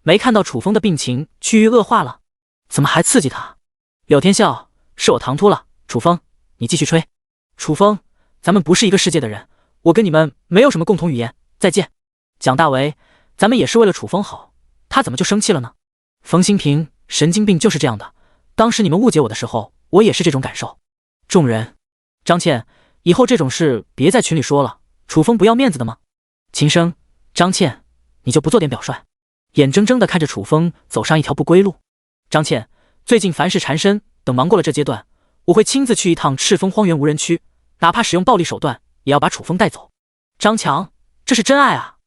没看到楚风的病情趋于恶化了，怎么还刺激他？柳天笑，是我唐突了，楚风，你继续吹。楚风，咱们不是一个世界的人，我跟你们没有什么共同语言，再见。蒋大为，咱们也是为了楚风好，他怎么就生气了呢？冯新平，神经病就是这样的，当时你们误解我的时候，我也是这种感受。众人，张倩，以后这种事别在群里说了，楚风不要面子的吗？秦升，张倩，你就不做点表率？眼睁睁地看着楚风走上一条不归路。张倩，最近凡事缠身，等忙过了这阶段，我会亲自去一趟赤峰荒原无人区，哪怕使用暴力手段，也要把楚风带走。张强，这是真爱啊！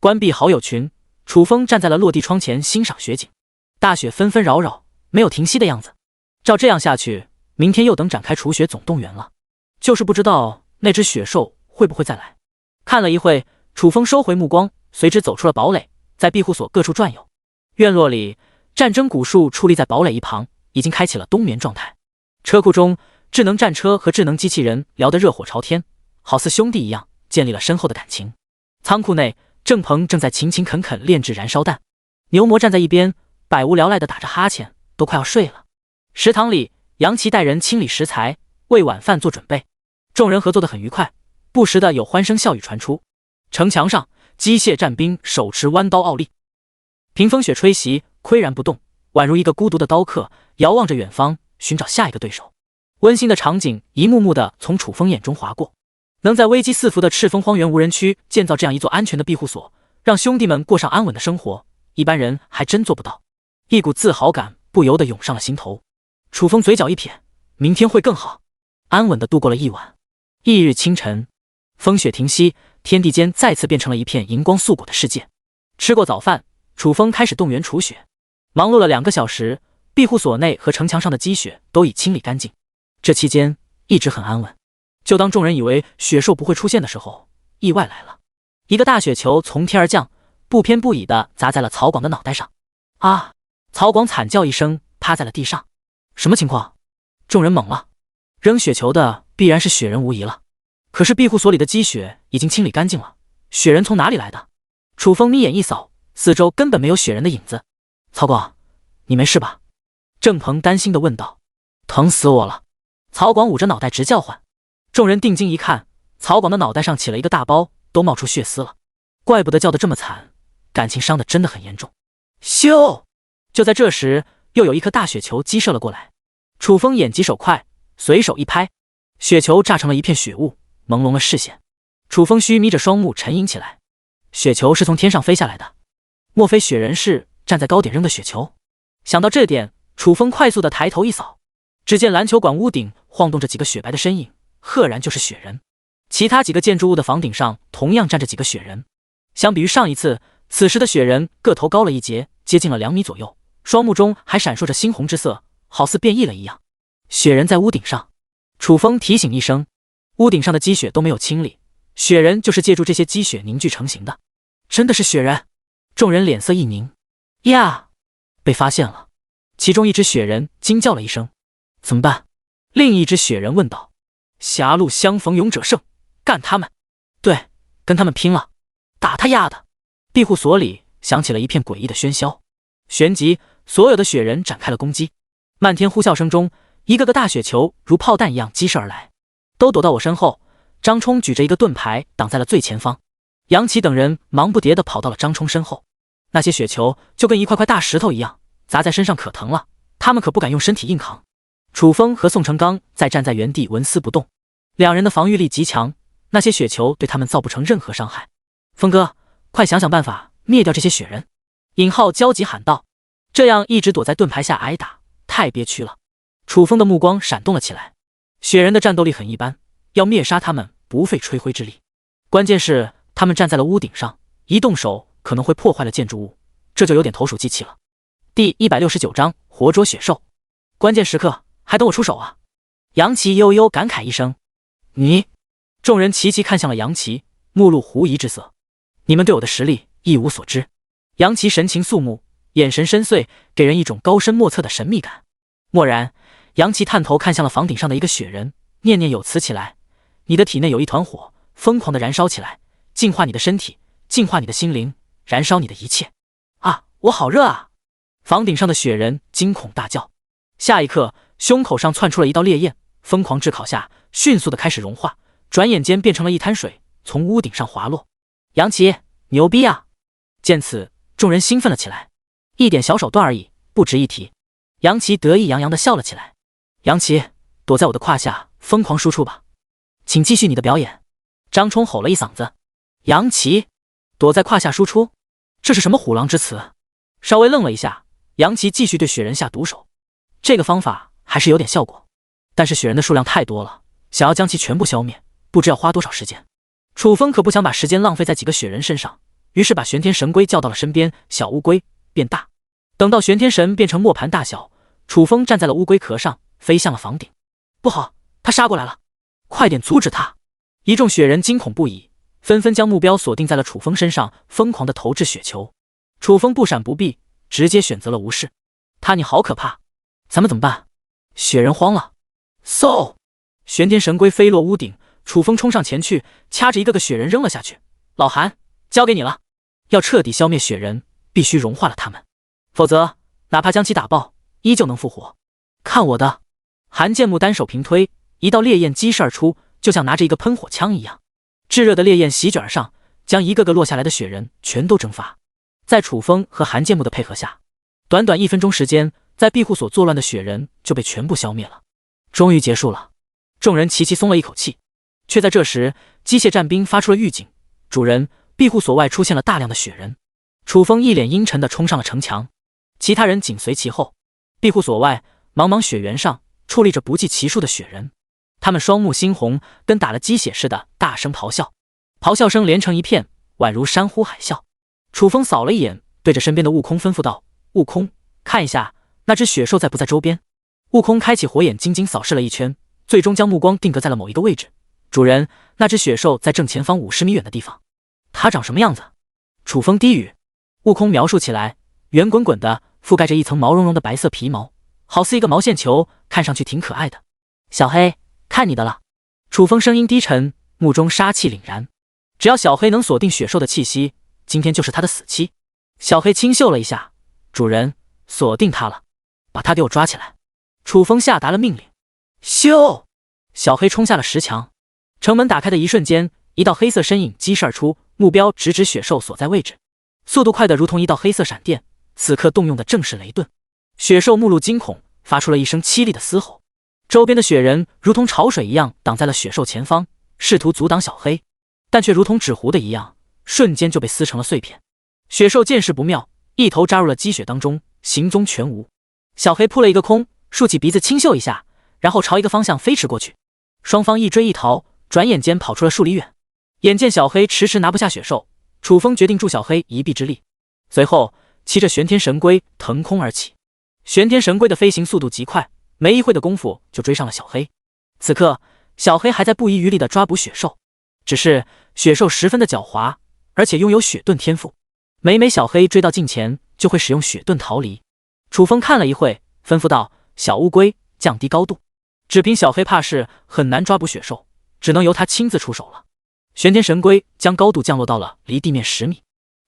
关闭好友群，楚风站在了落地窗前欣赏雪景，大雪纷纷扰扰，没有停息的样子。照这样下去，明天又等展开除雪总动员了，就是不知道那只雪兽会不会再来。看了一会，楚风收回目光，随之走出了堡垒，在庇护所各处转悠。院落里，战争古树矗立在堡垒一旁，已经开启了冬眠状态。车库中，智能战车和智能机器人聊得热火朝天，好似兄弟一样，建立了深厚的感情。仓库内，郑鹏正在勤勤恳恳炼制燃烧弹，牛魔站在一边，百无聊赖地打着哈欠，都快要睡了。食堂里，杨琪带人清理食材，为晚饭做准备。众人合作得很愉快，不时的有欢声笑语传出。城墙上，机械战兵手持弯刀傲立，屏风雪吹袭，岿然不动，宛如一个孤独的刀客，遥望着远方，寻找下一个对手。温馨的场景一幕幕的从楚风眼中划过。能在危机四伏的赤峰荒原无人区建造这样一座安全的庇护所，让兄弟们过上安稳的生活，一般人还真做不到。一股自豪感不由得涌上了心头。楚风嘴角一撇，明天会更好。安稳地度过了一晚。翌日清晨，风雪停息，天地间再次变成了一片银光素裹的世界。吃过早饭，楚风开始动员除雪。忙碌了2个小时，庇护所内和城墙上的积雪都已清理干净。这期间一直很安稳。就当众人以为雪兽不会出现的时候，意外来了。一个大雪球从天而降，不偏不倚地砸在了曹广的脑袋上。啊！曹广惨叫一声，趴在了地上。什么情况？众人懵了。扔雪球的必然是雪人无疑了。可是庇护所里的积雪已经清理干净了，雪人从哪里来的？楚风眯眼一扫，四周根本没有雪人的影子。曹广，你没事吧？郑鹏担心地问道。疼死我了！曹广捂着脑袋直叫唤。众人定睛一看，曹广的脑袋上起了一个大包，都冒出血丝了。怪不得叫得这么惨，感情伤得真的很严重。咻！就在这时，又有一颗大雪球击射了过来。楚风眼疾手快，随手一拍，雪球炸成了一片雪雾，朦胧了视线。楚风虚眯着双目沉吟起来。雪球是从天上飞下来的，莫非雪人是站在高点扔的雪球？想到这点，楚风快速地抬头一扫，只见篮球馆屋顶晃动着几个雪白的身影，赫然就是雪人。其他几个建筑物的房顶上同样站着几个雪人。相比于上一次，此时的雪人个头高了一截，接近了2米左右，双目中还闪烁着猩红之色，好似变异了一样。雪人在屋顶上，楚风提醒一声，屋顶上的积雪都没有清理，雪人就是借助这些积雪凝聚成型的。真的是雪人！众人脸色一凝。呀！被发现了！其中一只雪人惊叫了一声。怎么办？另一只雪人问道。狭路相逢勇者胜，干他们！对，跟他们拼了！打他丫的！庇护所里响起了一片诡异的喧嚣，旋即所有的雪人展开了攻击。漫天呼啸声中，一个个大雪球如炮弹一样激射而来，都躲到我身后。张冲举着一个盾牌挡在了最前方，杨奇等人忙不迭地跑到了张冲身后。那些雪球就跟一块块大石头一样，砸在身上可疼了，他们可不敢用身体硬扛。楚风和宋成刚在站在原地纹丝不动，两人的防御力极强，那些雪球对他们造不成任何伤害。风哥，快想想办法灭掉这些雪人！尹浩焦急喊道。这样一直躲在盾牌下挨打，太憋屈了。楚风的目光闪动了起来，雪人的战斗力很一般，要灭杀他们不费吹灰之力。关键是他们站在了屋顶上，一动手可能会破坏了建筑物，这就有点投鼠忌器了。第169章活捉雪兽。关键时刻还等我出手啊！杨奇悠悠感慨一声。你！众人齐齐看向了杨奇，目露狐疑之色。你们对我的实力一无所知。杨奇神情肃穆，眼神深邃，给人一种高深莫测的神秘感。蓦然，杨奇探头看向了房顶上的一个雪人，念念有词起来：你的体内有一团火，疯狂地燃烧起来，净化你的身体，净化你的心灵，燃烧你的一切。啊，我好热啊！房顶上的雪人惊恐大叫。下一刻，胸口上窜出了一道烈焰，疯狂炙烤下，迅速地开始融化，转眼间变成了一滩水，从屋顶上滑落。杨奇，牛逼啊！见此，众人兴奋了起来。一点小手段而已，不值一提。杨奇得意洋洋地笑了起来。杨奇，躲在我的胯下，疯狂输出吧，请继续你的表演。张冲吼了一嗓子。杨奇，躲在胯下输出，这是什么虎狼之词？稍微愣了一下，杨奇继续对雪人下毒手。这个方法还是有点效果，但是雪人的数量太多了，想要将其全部消灭，不知要花多少时间。楚风可不想把时间浪费在几个雪人身上，于是把玄天神龟叫到了身边。小乌龟变大。等到玄天神变成磨盘大小，楚风站在了乌龟壳上，飞向了房顶。不好，他杀过来了，快点阻止他！一众雪人惊恐不已，纷纷将目标锁定在了楚风身上，疯狂地投掷雪球。楚风不闪不避，直接选择了无视。你好可怕！咱们怎么办？雪人慌了。嗖！玄天神龟飞落屋顶，楚风冲上前去，掐着一个个雪人扔了下去。老韩，交给你了。要彻底消灭雪人，必须融化了他们，否则哪怕将其打爆，依旧能复活。看我的！韩建木单手平推，一道烈焰激射而出，就像拿着一个喷火枪一样，炙热的烈焰席卷而上，将一个个落下来的雪人全都蒸发。在楚风和韩建木的配合下，短短1分钟时间，在庇护所作乱的雪人就被全部消灭了。终于结束了，众人齐齐松了一口气。却在这时，机械战兵发出了预警：主人，庇护所外出现了大量的雪人。楚风一脸阴沉地冲上了城墙，其他人紧随其后。庇护所外，茫茫雪原上矗立着不计其数的雪人，他们双目猩红，跟打了鸡血似的，大声咆哮，咆哮声连成一片，宛如山呼海啸。楚风扫了一眼，对着身边的悟空吩咐道：悟空，看一下那只雪兽在不在周边。悟空开启火眼金睛扫视了一圈，最终将目光定格在了某一个位置。主人，那只雪兽在正前方50米远的地方。它长什么样子？楚风低语。悟空描述起来，圆滚滚的，覆盖着一层毛茸茸的白色皮毛，好似一个毛线球，看上去挺可爱的。小黑，看你的了。楚风声音低沉，目中杀气凛然。只要小黑能锁定雪兽的气息，今天就是他的死期。小黑轻嗅了一下，主人，锁定他了，把他给我抓起来。楚风下达了命令。咻！小黑冲下了石墙。城门打开的一瞬间，一道黑色身影激射而出，目标直指雪兽所在位置，速度快得如同一道黑色闪电。此刻动用的正是雷遁。雪兽目露惊恐，发出了一声凄厉的嘶吼。周边的雪人如同潮水一样挡在了雪兽前方，试图阻挡小黑，但却如同纸糊的一样，瞬间就被撕成了碎片。雪兽见势不妙，一头扎入了积雪当中，行踪全无。小黑扑了一个空，竖起鼻子轻嗅一下，然后朝一个方向飞驰过去。双方一追一逃，转眼间跑出了数里远。眼见小黑迟迟拿不下雪兽，楚风决定助小黑一臂之力，随后骑着玄天神龟腾空而起。玄天神龟的飞行速度极快，没一会的功夫就追上了小黑。此刻，小黑还在不遗余力地抓捕雪兽，只是雪兽十分的狡猾，而且拥有雪遁天赋。每小黑追到近前，就会使用雪遁逃离。楚风看了一会，吩咐道：“小乌龟，降低高度。”只凭小黑怕是很难抓捕雪兽，只能由他亲自出手了。玄天神龟将高度降落到了离地面10米。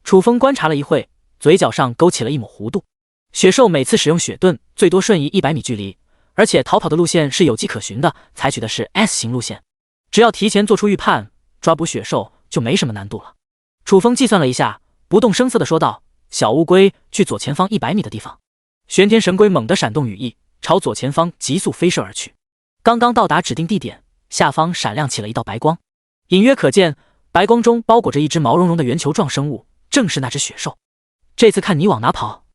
楚风观察了一会，嘴角上勾起了一抹弧度。雪兽每次使用雪遁，最多瞬移100米距离，而且逃跑的路线是有迹可循的，采取的是 S 型路线。只要提前做出预判，抓捕雪兽就没什么难度了。楚风计算了一下，不动声色地说道：“小乌龟，去左前方100米的地方。”玄天神龟猛地闪动羽翼，朝左前方急速飞射而去。刚刚到达指定地点，下方闪亮起了一道白光，隐约可见白光中包裹着一只毛茸茸的圆球状生物，正是那只雪兽。这次看你往哪跑！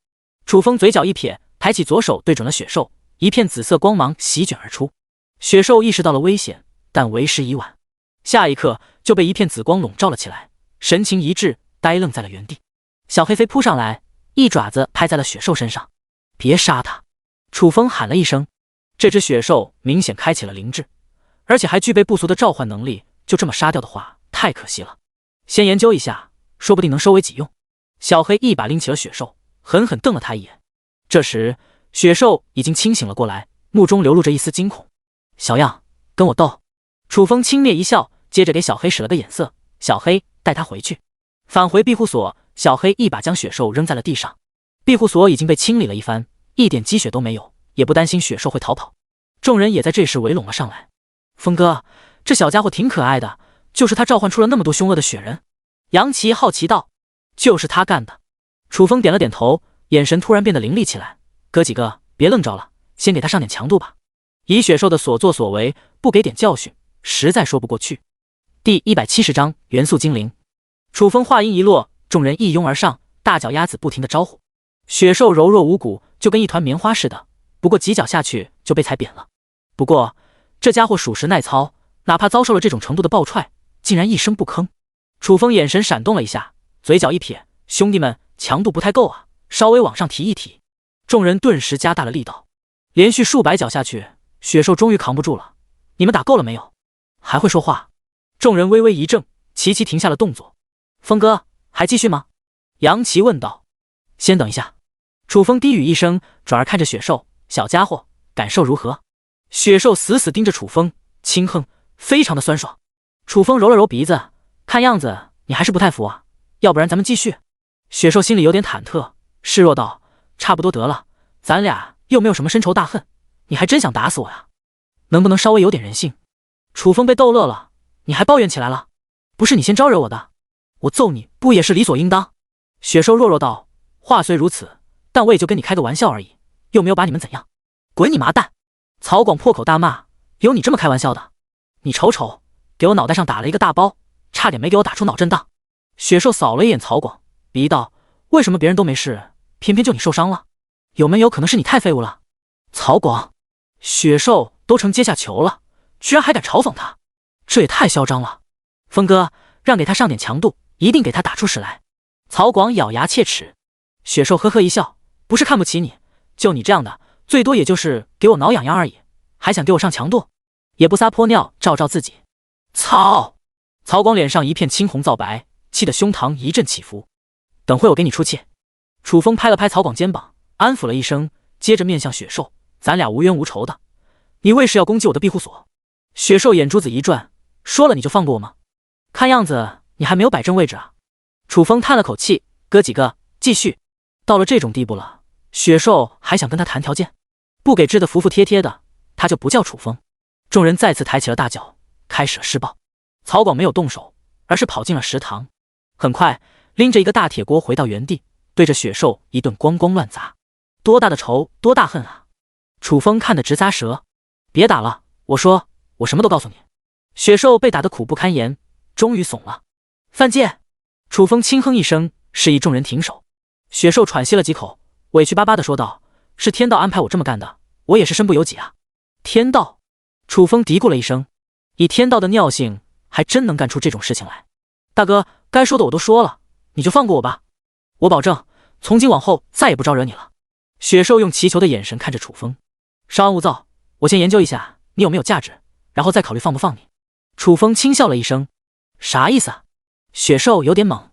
楚风嘴角一撇，抬起左手对准了雪兽，一片紫色光芒席卷而出。雪兽意识到了危险，但为时已晚，下一刻就被一片紫光笼罩了起来，神情一滞，呆愣在了原地。小黑飞扑上来，一爪子拍在了雪兽身上。别杀他！楚风喊了一声。这只雪兽明显开启了灵智，而且还具备不俗的召唤能力，就这么杀掉的话，太可惜了。先研究一下，说不定能收为己用。小黑一把拎起了雪兽，狠狠瞪了他一眼。这时，雪兽已经清醒了过来，目中流露着一丝惊恐。小样，跟我斗！楚风轻蔑一笑，接着给小黑使了个眼色。小黑，带他回去。返回庇护所，小黑一把将雪兽扔在了地上。庇护所已经被清理了一番，一点积雪都没有，也不担心雪兽会逃跑。众人也在这时围拢了上来。风哥，这小家伙挺可爱的，就是他召唤出了那么多凶恶的雪人。杨奇好奇道：“就是他干的。”楚风点了点头，眼神突然变得凌厉起来。哥几个，别愣着了，先给他上点强度吧。以雪兽的所作所为，不给点教训，实在说不过去。第170章元素精灵。楚风话音一落，众人一拥而上，大脚丫子不停的招呼。雪兽柔弱无骨，就跟一团棉花似的，不过几脚下去就被踩扁了。不过这家伙属实耐操，哪怕遭受了这种程度的暴踹，竟然一声不吭。楚风眼神闪动了一下，嘴角一撇：“兄弟们，强度不太够啊，稍微往上提一提。”众人顿时加大了力道，连续数百脚下去，雪兽终于扛不住了。你们打够了没有？还会说话？众人微微一怔，齐齐停下了动作。风哥，还继续吗？杨奇问道。先等一下。楚风低语一声，转而看着雪兽：“小家伙，感受如何？”雪兽死死盯着楚风，轻哼，非常的酸爽。楚风揉了揉鼻子，看样子你还是不太服啊，要不然咱们继续。雪兽心里有点忐忑，示弱道：“差不多得了，咱俩又没有什么深仇大恨，你还真想打死我呀？能不能稍微有点人性？”楚风被逗乐了：“你还抱怨起来了？不是你先招惹我的，我揍你不也是理所应当？”雪兽弱弱道：“话虽如此，但我也就跟你开个玩笑而已，又没有把你们怎样。滚你妈蛋！”曹广破口大骂：“有你这么开玩笑的？你瞅瞅，给我脑袋上打了一个大包，差点没给我打出脑震荡。”雪兽扫了一眼曹广，鄙夷道：“为什么别人都没事，偏偏就你受伤了？有没有可能是你太废物了？”曹广，雪兽都成阶下囚了，居然还敢嘲讽他，这也太嚣张了。风哥，让给他上点强度，一定给他打出屎来。曹广咬牙切齿。雪兽呵呵一笑：“不是看不起你，就你这样的，最多也就是给我挠痒痒而已，还想给我上强度？也不撒泼尿照照自己。”操！曹广脸上一片青红皂白，气得胸膛一阵起伏。等会我给你出气。楚风拍了拍曹广肩膀，安抚了一声，接着面向雪兽：“咱俩无冤无仇的，你为是要攻击我的庇护所？”雪兽眼珠子一转：“说了你就放过我吗？看样子你还没有摆正位置啊。”楚风叹了口气：“哥几个，继续。”到了这种地步了，雪兽还想跟他谈条件？不给治得服服帖帖的，他就不叫楚风。众人再次抬起了大脚，开始了施暴。曹广没有动手，而是跑进了食堂，很快拎着一个大铁锅回到原地，对着雪兽一顿咣咣乱砸。多大的仇，多大恨啊！楚风看得直咂舌。别打了，我说，我什么都告诉你。雪兽被打得苦不堪言，终于怂了。犯贱！楚风轻哼一声，示意众人停手。雪兽喘息了几口，委屈巴巴地说道：“是天道安排我这么干的，我也是身不由己啊。”天道？楚风嘀咕了一声，以天道的尿性，还真能干出这种事情来。大哥，该说的我都说了，你就放过我吧，我保证从今往后再也不招惹你了。雪兽用祈求的眼神看着楚风：“稍安勿躁，我先研究一下你有没有价值，然后再考虑放不放你。楚风轻笑了一声，啥意思啊？雪兽有点懵。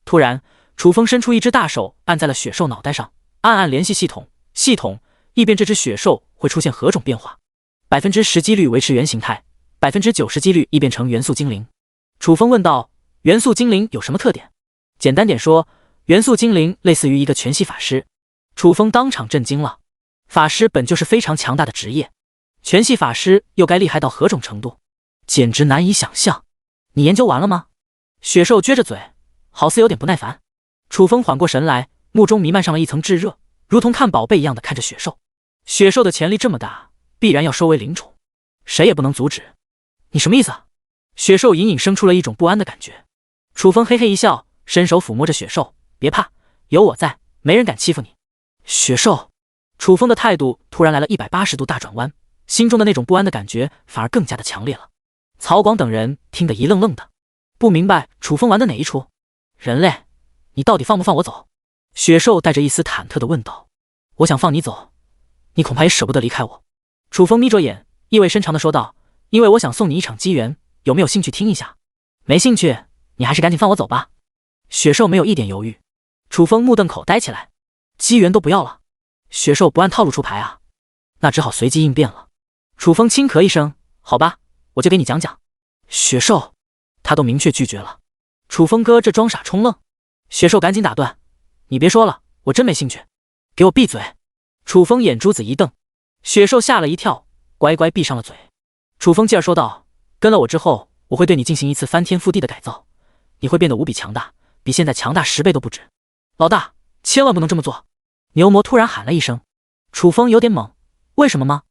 突然，楚风伸出一只大手按在了雪兽脑袋上，暗联系系统，异变这只雪兽会出现何种变化？10%几率维持原形态，90%几率异变成元素精灵。楚风问道：元素精灵有什么特点？简单点说，元素精灵类似于一个全系法师。楚风当场震惊了，法师本就是非常强大的职业，全系法师又该厉害到何种程度？简直难以想象。你研究完了吗？雪兽撅着嘴，好似有点不耐烦。楚风缓过神来，目中弥漫上了一层炙热，如同看宝贝一样的看着雪兽。雪兽的潜力这么大，必然要收为灵宠，谁也不能阻止。你什么意思啊？雪兽隐隐生出了一种不安的感觉。楚风嘿嘿一笑，伸手抚摸着雪兽，别怕，有我在，没人敢欺负你。雪兽，楚风的态度突然来了180度大转弯，心中的那种不安的感觉反而更加的强烈了。曹广等人听得一愣愣的，不明白楚风玩的哪一出。人类，你到底放不放我走？雪兽带着一丝忐忑的问道。我想放你走，你恐怕也舍不得离开我。楚风眯着眼，意味深长的说道，因为我想送你一场机缘，有没有兴趣听一下？没兴趣，你还是赶紧放我走吧。雪兽没有一点犹豫。楚风目瞪口呆起来，机缘都不要了？雪兽不按套路出牌啊？那只好随机应变了。楚风轻咳一声，好吧，我就给你讲讲。雪兽，他都明确拒绝了。楚风哥这装傻充愣。雪兽赶紧打断，你别说了，我真没兴趣。给我闭嘴！楚风眼珠子一瞪。雪兽吓了一跳，乖乖闭上了嘴。楚风继而说道，跟了我之后，我会对你进行一次翻天覆地的改造，你会变得无比强大，比现在强大10倍都不止。老大，千万不能这么做！牛魔突然喊了一声。楚风有点懵，为什么吗？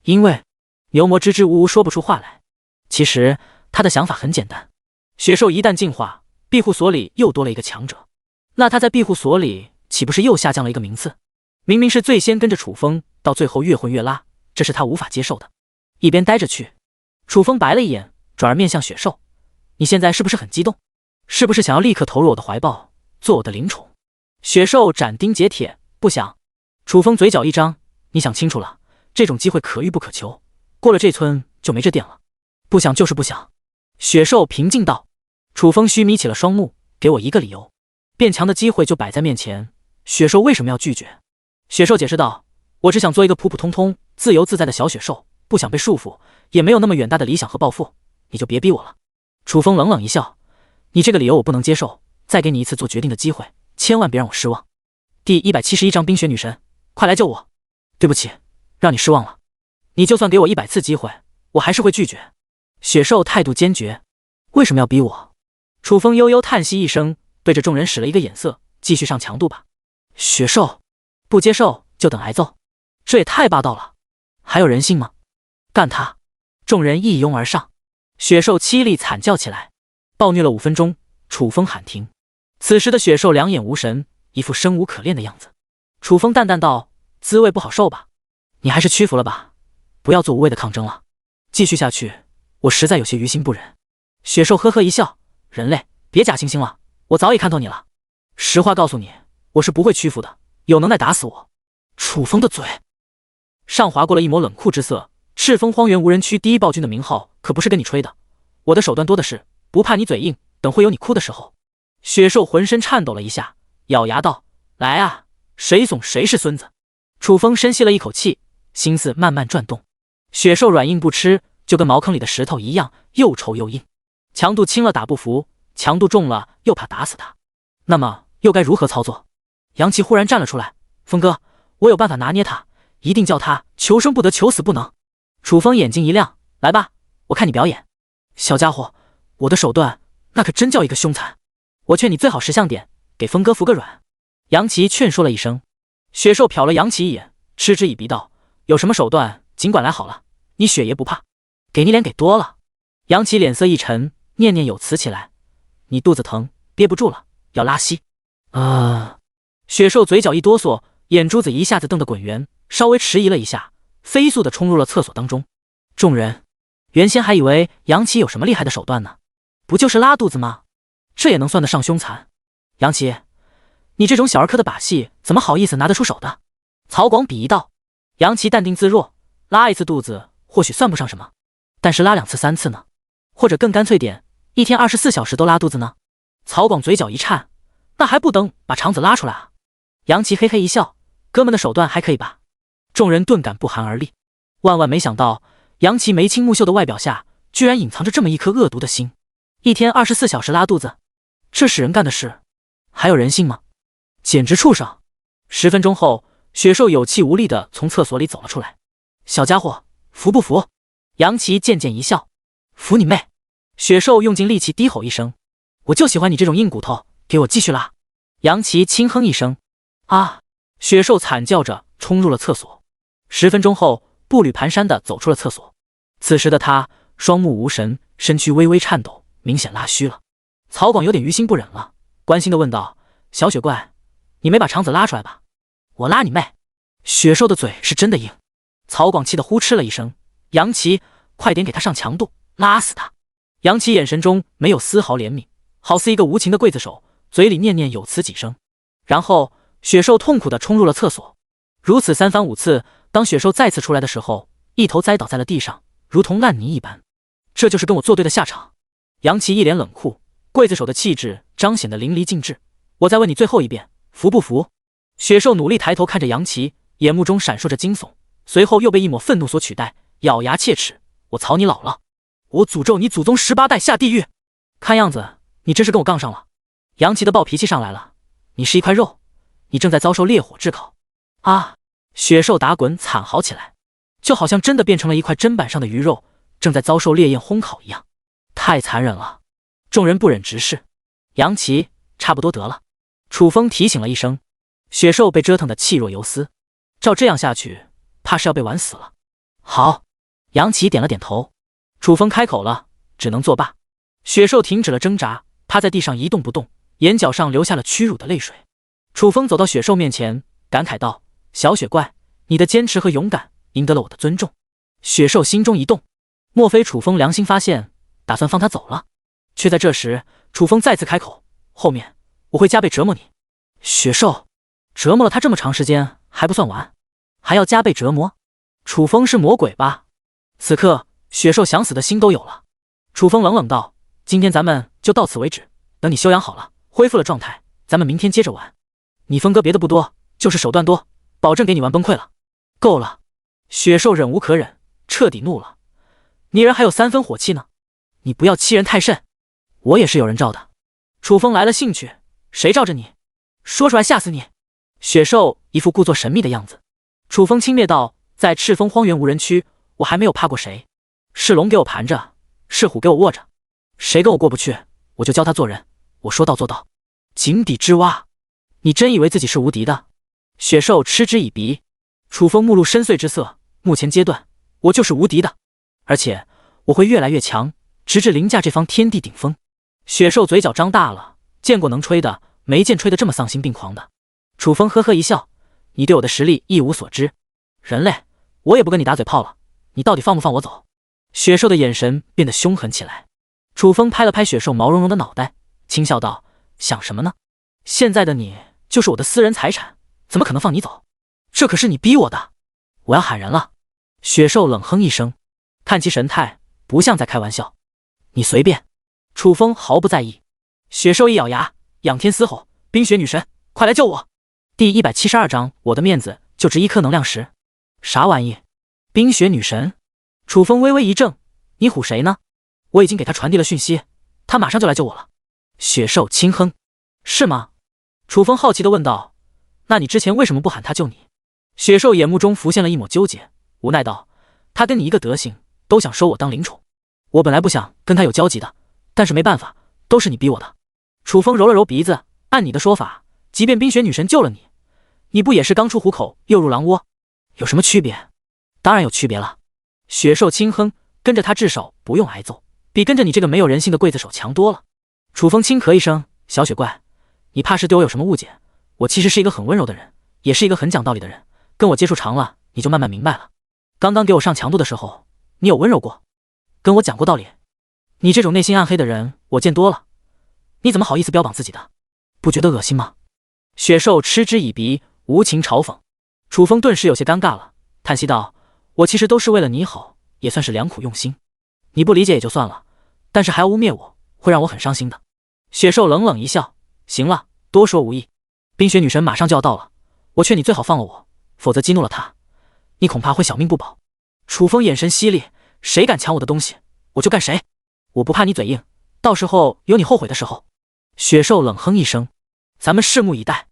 因为牛魔支支吾吾说不出话来。其实他的想法很简单，雪兽一旦进化，庇护所里又多了一个强者，那他在庇护所里岂不是又下降了一个名次？明明是最先跟着楚风，到最后越混越拉，这是他无法接受的。一边待着去。楚风白了一眼，转而面向雪兽，你现在是不是很激动？是不是想要立刻投入我的怀抱，做我的灵宠？雪兽斩钉截铁，不想。楚风嘴角一张，你想清楚了，这种机会可遇不可求，过了这村就没这店了。不想就是不想。雪兽平静道。楚风虚眯起了双目，给我一个理由。变强的机会就摆在面前，雪兽为什么要拒绝？雪兽解释道，我只想做一个普普通通、自由自在的小雪兽，不想被束缚，也没有那么远大的理想和抱负，你就别逼我了。楚风冷冷一笑，你这个理由我不能接受，再给你一次做决定的机会，千万别让我失望。第171章冰雪女神，快来救我！对不起，让你失望了。你就算给我100次机会，我还是会拒绝。雪兽态度坚决，为什么要逼我？楚风悠悠叹息一声，对着众人使了一个眼色，继续上强度吧。雪兽不接受就等挨揍，这也太霸道了，还有人性吗？干他！众人一拥而上，雪兽凄厉惨叫起来。暴虐了5分钟，楚风喊停。此时的雪兽两眼无神，一副生无可恋的样子。楚风淡淡道，滋味不好受吧？你还是屈服了吧，不要做无谓的抗争了，继续下去我实在有些于心不忍。雪兽呵呵一笑，人类别假惺惺了，我早已看透你了。实话告诉你，我是不会屈服的，有能耐打死我。楚风的嘴上划过了一抹冷酷之色，赤峰荒原无人区第一暴君的名号可不是跟你吹的，我的手段多的是，不怕你嘴硬，等会有你哭的时候。雪兽浑身颤抖了一下，咬牙道，来啊，谁怂谁是孙子。楚风深吸了一口气，心思慢慢转动。雪兽软硬不吃，就跟茅坑里的石头一样，又臭又硬，强度轻了打不服，强度重了又怕打死他，那么又该如何操作？杨琪忽然站了出来，风哥，我有办法拿捏他，一定叫他求生不得，求死不能。楚风眼睛一亮，来吧，我看你表演。小家伙，我的手段那可真叫一个凶残，我劝你最好识相点，给风哥服个软。杨琪劝说了一声。雪兽瞟了杨琪一眼，嗤之以鼻道，有什么手段尽管来好了，你雪爷不怕，给你脸给多了。杨琪脸色一沉，念念有词起来，你肚子疼，憋不住了，要拉稀。雪兽嘴角一哆嗦，眼珠子一下子瞪得滚圆，稍微迟疑了一下，飞速地冲入了厕所当中。众人原先还以为杨琪有什么厉害的手段呢，不就是拉肚子吗？这也能算得上凶残？杨琪，你这种小儿科的把戏怎么好意思拿得出手的？曹广鄙夷道。杨琪淡定自若，拉一次肚子或许算不上什么，但是拉2次3次呢？或者更干脆点，一天24小时都拉肚子呢？曹广嘴角一颤，那还不等把肠子拉出来啊？杨琪嘿嘿一笑，哥们的手段还可以吧？众人顿感不寒而栗，万万没想到杨琪眉清目秀的外表下居然隐藏着这么一颗恶毒的心。一天24小时拉肚子，这是人干的事，还有人性吗？简直畜生！10分钟后，雪兽有气无力地从厕所里走了出来。小家伙，服不服？杨琪渐渐一笑，服你妹！雪兽用尽力气低吼一声，我就喜欢你这种硬骨头，给我继续拉！杨琪轻哼一声，啊！雪兽惨叫着冲入了厕所。10分钟后，步履蹒跚地走出了厕所。此时的他双目无神，身躯微微颤抖，明显拉虚了。曹广有点于心不忍了，关心地问道：小雪怪，你没把肠子拉出来吧？我拉你妹！雪兽的嘴是真的硬。曹广气得呼嗤了一声，杨琪，快点给他上强度，拉死他！杨琪眼神中没有丝毫怜悯，好似一个无情的刽子手，嘴里念念有词几声。然后雪兽痛苦地冲入了厕所。如此3番5次，当雪兽再次出来的时候，一头栽倒在了地上，如同烂泥一般。这就是跟我作对的下场。杨琪一脸冷酷，刽子手的气质彰显得淋漓尽致。我再问你最后一遍，服不服？雪兽努力抬头看着杨琪，眼目中闪烁着惊悚，随后又被一抹愤怒所取代，咬牙切齿：我操你姥姥！我诅咒你祖宗18代下地狱！看样子你真是跟我杠上了。杨琪的暴脾气上来了，你是一块肉，你正在遭受烈火炙烤。啊！雪兽打滚惨嚎起来，就好像真的变成了一块砧板上的鱼肉，正在遭受烈焰烘烤一样，太残忍了。众人不忍直视。杨琪，差不多得了。楚风提醒了一声。雪兽被折腾得气若游丝，照这样下去，怕是要被玩死了。好，杨琪点了点头。楚风开口了，只能作罢。雪兽停止了挣扎，趴在地上一动不动，眼角上流下了屈辱的泪水。楚风走到雪兽面前，感慨道：小雪怪，你的坚持和勇敢赢得了我的尊重。雪兽心中一动，莫非楚风良心发现，打算放他走了？却在这时，楚风再次开口：后面我会加倍折磨你。雪兽，折磨了他这么长时间还不算完，还要加倍折磨？楚风是魔鬼吧？此刻雪兽想死的心都有了。楚风冷冷道：今天咱们就到此为止，等你休养好了，恢复了状态，咱们明天接着玩。你峰哥别的不多，就是手段多，保证给你玩崩溃了。够了！雪兽忍无可忍，彻底怒了。你人还有3分火气呢，你不要欺人太甚。我也是有人罩的。楚风来了兴趣，谁罩着你？说出来吓死你！雪兽一副故作神秘的样子。楚风轻蔑道：在赤峰荒原无人区，我还没有怕过谁。是龙给我盘着，是虎给我卧着，谁跟我过不去，我就教他做人。我说到做到。井底之蛙，你真以为自己是无敌的？雪兽嗤之以鼻。楚风目露深邃之色，目前阶段我就是无敌的，而且我会越来越强，直至凌驾这方天地顶峰。雪兽嘴角张大了，见过能吹的，没见吹得这么丧心病狂的。楚风呵呵一笑：你对我的实力一无所知。人类，我也不跟你打嘴炮了，你到底放不放我走？雪兽的眼神变得凶狠起来。楚风拍了拍雪兽毛茸茸的脑袋，轻笑道：想什么呢？现在的你就是我的私人财产，怎么可能放你走？这可是你逼我的。我要喊人了。雪兽冷哼一声，看其神态不像在开玩笑。你随便。楚风毫不在意。雪兽一咬牙，仰天嘶吼：冰雪女神，快来救我！第172章，我的面子就值1颗能量石。啥玩意？冰雪女神？楚风微微一怔，你唬谁呢？我已经给他传递了讯息，他马上就来救我了。雪兽轻哼：是吗？楚风好奇地问道：那你之前为什么不喊他救你？雪兽眼目中浮现了一抹纠结，无奈道：他跟你一个德行，都想收我当灵宠。我本来不想跟他有交集的，但是没办法，都是你逼我的。楚风揉了揉鼻子，按你的说法，即便冰雪女神救了你，你不也是刚出虎口又入狼窝？有什么区别？当然有区别了。雪兽轻哼，跟着他至少不用挨揍，比跟着你这个没有人性的刽子手强多了。楚风轻咳一声：小雪怪，你怕是对我有什么误解，我其实是一个很温柔的人，也是一个很讲道理的人，跟我接触长了，你就慢慢明白了。刚刚给我上强度的时候，你有温柔过，跟我讲过道理。你这种内心暗黑的人我见多了，你怎么好意思标榜自己的？不觉得恶心吗？雪兽嗤之以鼻，无情嘲讽。楚风顿时有些尴尬了，叹息道：我其实都是为了你好，也算是良苦用心。你不理解也就算了，但是还要污蔑我，会让我很伤心的。雪兽冷冷一笑，行了，多说无益。冰雪女神马上就要到了，我劝你最好放了我，否则激怒了她，你恐怕会小命不保。楚风眼神犀利，谁敢抢我的东西，我就干谁。我不怕你嘴硬，到时候有你后悔的时候。雪兽冷哼一声，咱们拭目以待。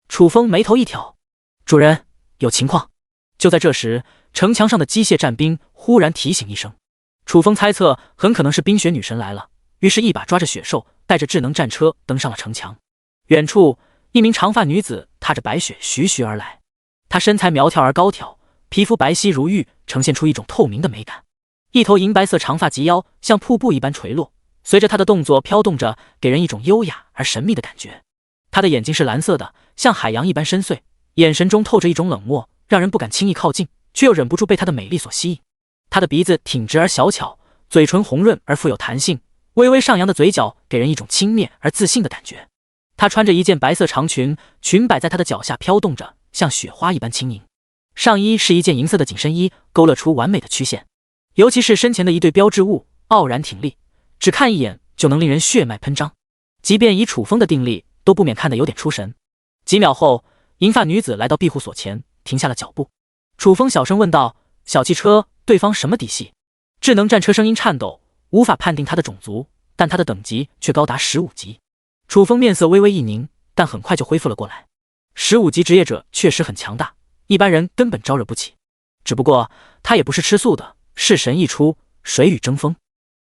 楚风眉头一挑，主人，有情况。就在这时，城墙上的机械战兵忽然提醒一声。楚风猜测很可能是冰雪女神来了，于是一把抓着雪兽，带着智能战车登上了城墙。远处，一名长发女子踏着白雪徐徐而来，她身材苗条而高挑，皮肤白皙如玉，呈现出一种透明的美感。一头银白色长发及腰，像瀑布一般垂落，随着她的动作飘动着，给人一种优雅而神秘的感觉。她的眼睛是蓝色的，像海洋一般深邃，眼神中透着一种冷漠，让人不敢轻易靠近，却又忍不住被她的美丽所吸引。她的鼻子挺直而小巧，嘴唇红润而富有弹性，微微上扬的嘴角给人一种轻蔑而自信的感觉。她穿着一件白色长裙，裙摆在她的脚下飘动着，像雪花一般轻盈。上衣是一件银色的紧身衣，勾勒出完美的曲线，尤其是身前的一对标志物，傲然挺立，只看一眼就能令人血脉喷张。即便以楚风的定力，都不免看得有点出神。几秒后，银发女子来到庇护所前，停下了脚步。楚风小声问道：“小汽车，对方什么底细？”智能战车声音颤抖，无法判定他的种族，但他的等级却高达15级。楚风面色微微一凝，但很快就恢复了过来。15级职业者确实很强大，一般人根本招惹不起。只不过他也不是吃素的，式神一出，谁与争锋？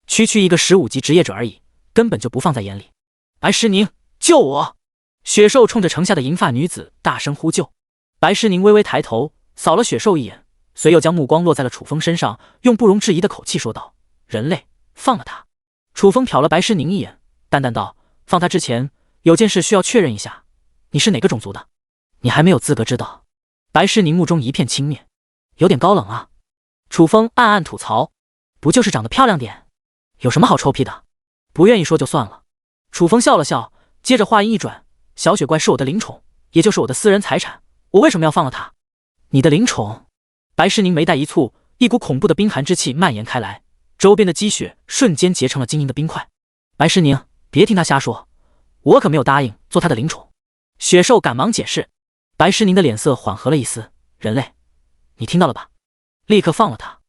区区一个15级职业者而已，根本就不放在眼里。白诗宁，救我！雪兽冲着城下的银发女子大声呼救。白诗宁微微抬头，扫了雪兽一眼，随又将目光落在了楚风身上，用不容置疑的口气说道：“人类，放了他。”楚风瞟了白诗宁一眼，淡淡道：“放他之前，有件事需要确认一下，你是哪个种族的？你还没有资格知道。”白诗宁目中一片轻蔑，有点高冷啊。楚风暗暗吐槽：“不就是长得漂亮点，有什么好臭屁的？不愿意说就算了。”楚风笑了笑，接着话音一转：“小雪怪是我的灵宠，也就是我的私人财产，我为什么要放了他？”你的灵宠？白诗宁眉黛一蹙，一股恐怖的冰寒之气蔓延开来，周边的积雪瞬间结成了晶莹的冰块。白诗宁，别听他瞎说，我可没有答应做他的灵宠。雪兽赶忙解释。白诗宁的脸色缓和了一丝：“人类，你听到了吧？立刻放了他。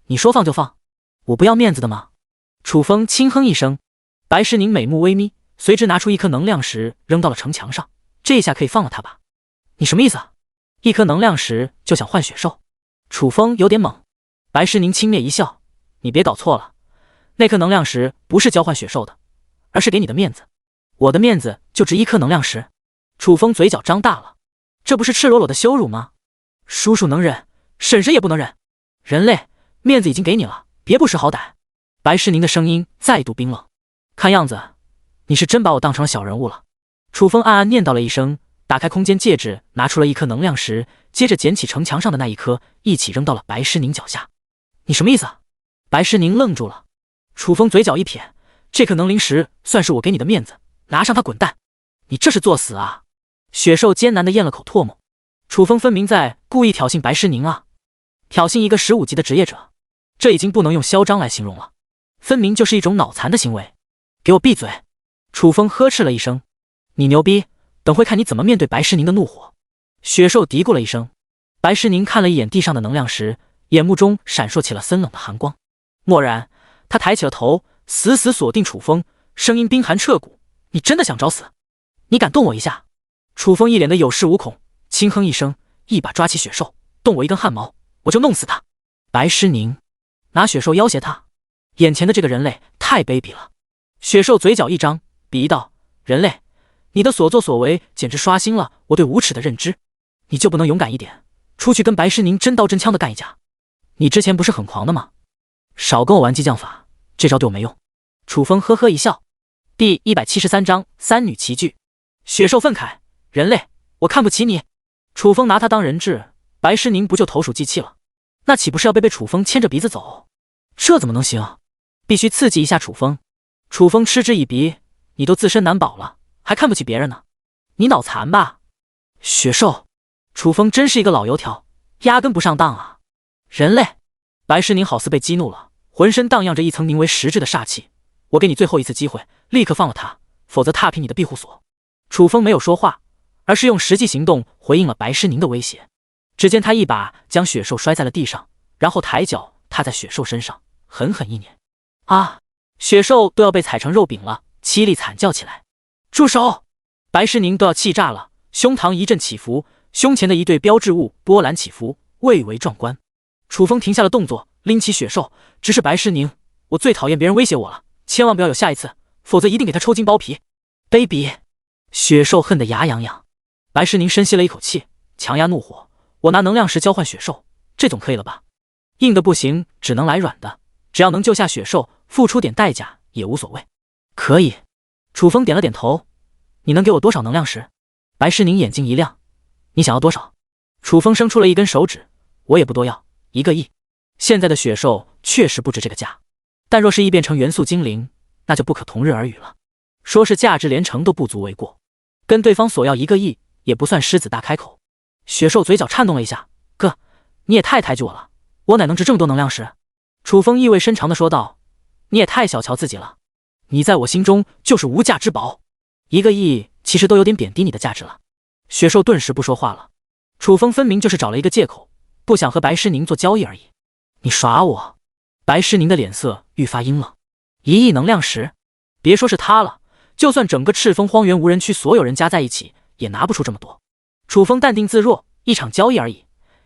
你说放就放，我不要面子的吗？”楚风轻哼一声。白诗宁美目微眯，随之拿出一颗能量石扔到了城墙上，这下可以放了他吧？你什么意思啊？一颗能量石就想换雪兽？楚风有点懵。白诗宁轻蔑一笑：“你别搞错了，那颗能量石不是交换雪兽的，而是给你的面子。我的面子就值一颗能量石。”楚风嘴角张大了，这不是赤裸裸的羞辱吗？叔叔能忍，婶婶也不能忍。人类，面子已经给你了，别不识好歹。白诗宁的声音再度冰冷。看样子你是真把我当成了小人物了。楚风暗暗念叨了一声，打开空间戒指，拿出了一颗能量石，接着捡起城墙上的那一颗，一起扔到了白诗宁脚下。你什么意思啊？白诗宁愣住了。楚风嘴角一撇：“这颗能灵石算是我给你的面子，拿上它滚蛋。”你这是作死啊！雪兽艰难地咽了口唾沫。楚风分明在故意挑衅白诗宁啊！挑衅一个15级的职业者，这已经不能用嚣张来形容了，分明就是一种脑残的行为。给我闭嘴！楚风呵斥了一声：“你牛逼，等会看你怎么面对白诗宁的怒火。”雪兽嘀咕了一声。白诗宁看了一眼地上的能量石，眼目中闪烁起了森冷的寒光。蓦然，他抬起了头，死死锁定楚风，声音冰寒彻骨：“你真的想找死？你敢动我一下？”楚风一脸的有恃无恐，轻哼一声，一把抓起雪兽：“动我一根汗毛，我就弄死他。”白诗宁拿雪兽要挟他，眼前的这个人类太卑鄙了。雪兽嘴角一张，鄙夷道：“人类，你的所作所为简直刷新了我对无耻的认知。你就不能勇敢一点，出去跟白诗宁真刀真枪的干一架？你之前不是很狂的吗？少跟我玩激将法，这招对我没用。”楚风呵呵一笑。第173章三女齐聚。雪兽愤慨：“人类，我看不起你。”楚风拿他当人质，白诗宁不就投鼠忌器了？那岂不是要被楚风牵着鼻子走？这怎么能行？必须刺激一下楚风。楚风嗤之以鼻：“你都自身难保了，还看不起别人呢？你脑残吧？”雪兽，楚风真是一个老油条，压根不上当啊！人类，白诗宁好似被激怒了，浑身荡漾着一层名为实质的煞气。我给你最后一次机会，立刻放了他，否则踏平你的庇护所。楚风没有说话，而是用实际行动回应了白诗宁的威胁。只见他一把将雪兽摔在了地上，然后抬脚踏在雪兽身上，狠狠一碾。啊！雪兽都要被踩成肉饼了，凄厉惨叫起来。住手！白诗宁都要气炸了，胸膛一阵起伏，胸前的一对标志物波澜起伏，蔚为壮观。楚风停下了动作，拎起雪兽，直视白诗宁。我最讨厌别人威胁我了，千万不要有下一次，否则一定给他抽筋剥皮。卑鄙！雪兽恨得牙痒痒。白诗宁深吸了一口气，强压怒火。我拿能量石交换雪兽，这总可以了吧？硬的不行，只能来软的，只要能救下雪兽，付出点代价也无所谓。可以。楚风点了点头。你能给我多少能量石？白诗宁眼睛一亮。你想要多少？楚风伸出了一根手指。我也不多要，1个亿。现在的雪兽确实不值这个价，但若是异变成元素精灵，那就不可同日而语了。说是价值连城都不足为过。跟对方索要1个亿，也不算狮子大开口。雪兽嘴角颤动了一下。哥，你也太抬举我了，我哪能值这么多能量石？楚风意味深长地说道。你也太小瞧自己了，你在我心中就是无价之宝，1个亿其实都有点贬低你的价值了。雪兽顿时不说话了。楚风分明就是找了一个借口，不想和白诗宁做交易而已。你耍我！白诗宁的脸色愈发阴冷。1亿能量石，别说是他了，就算整个赤峰荒原无人区所有人加在一起，也拿不出这么多。楚风淡定自若，一场交易而已，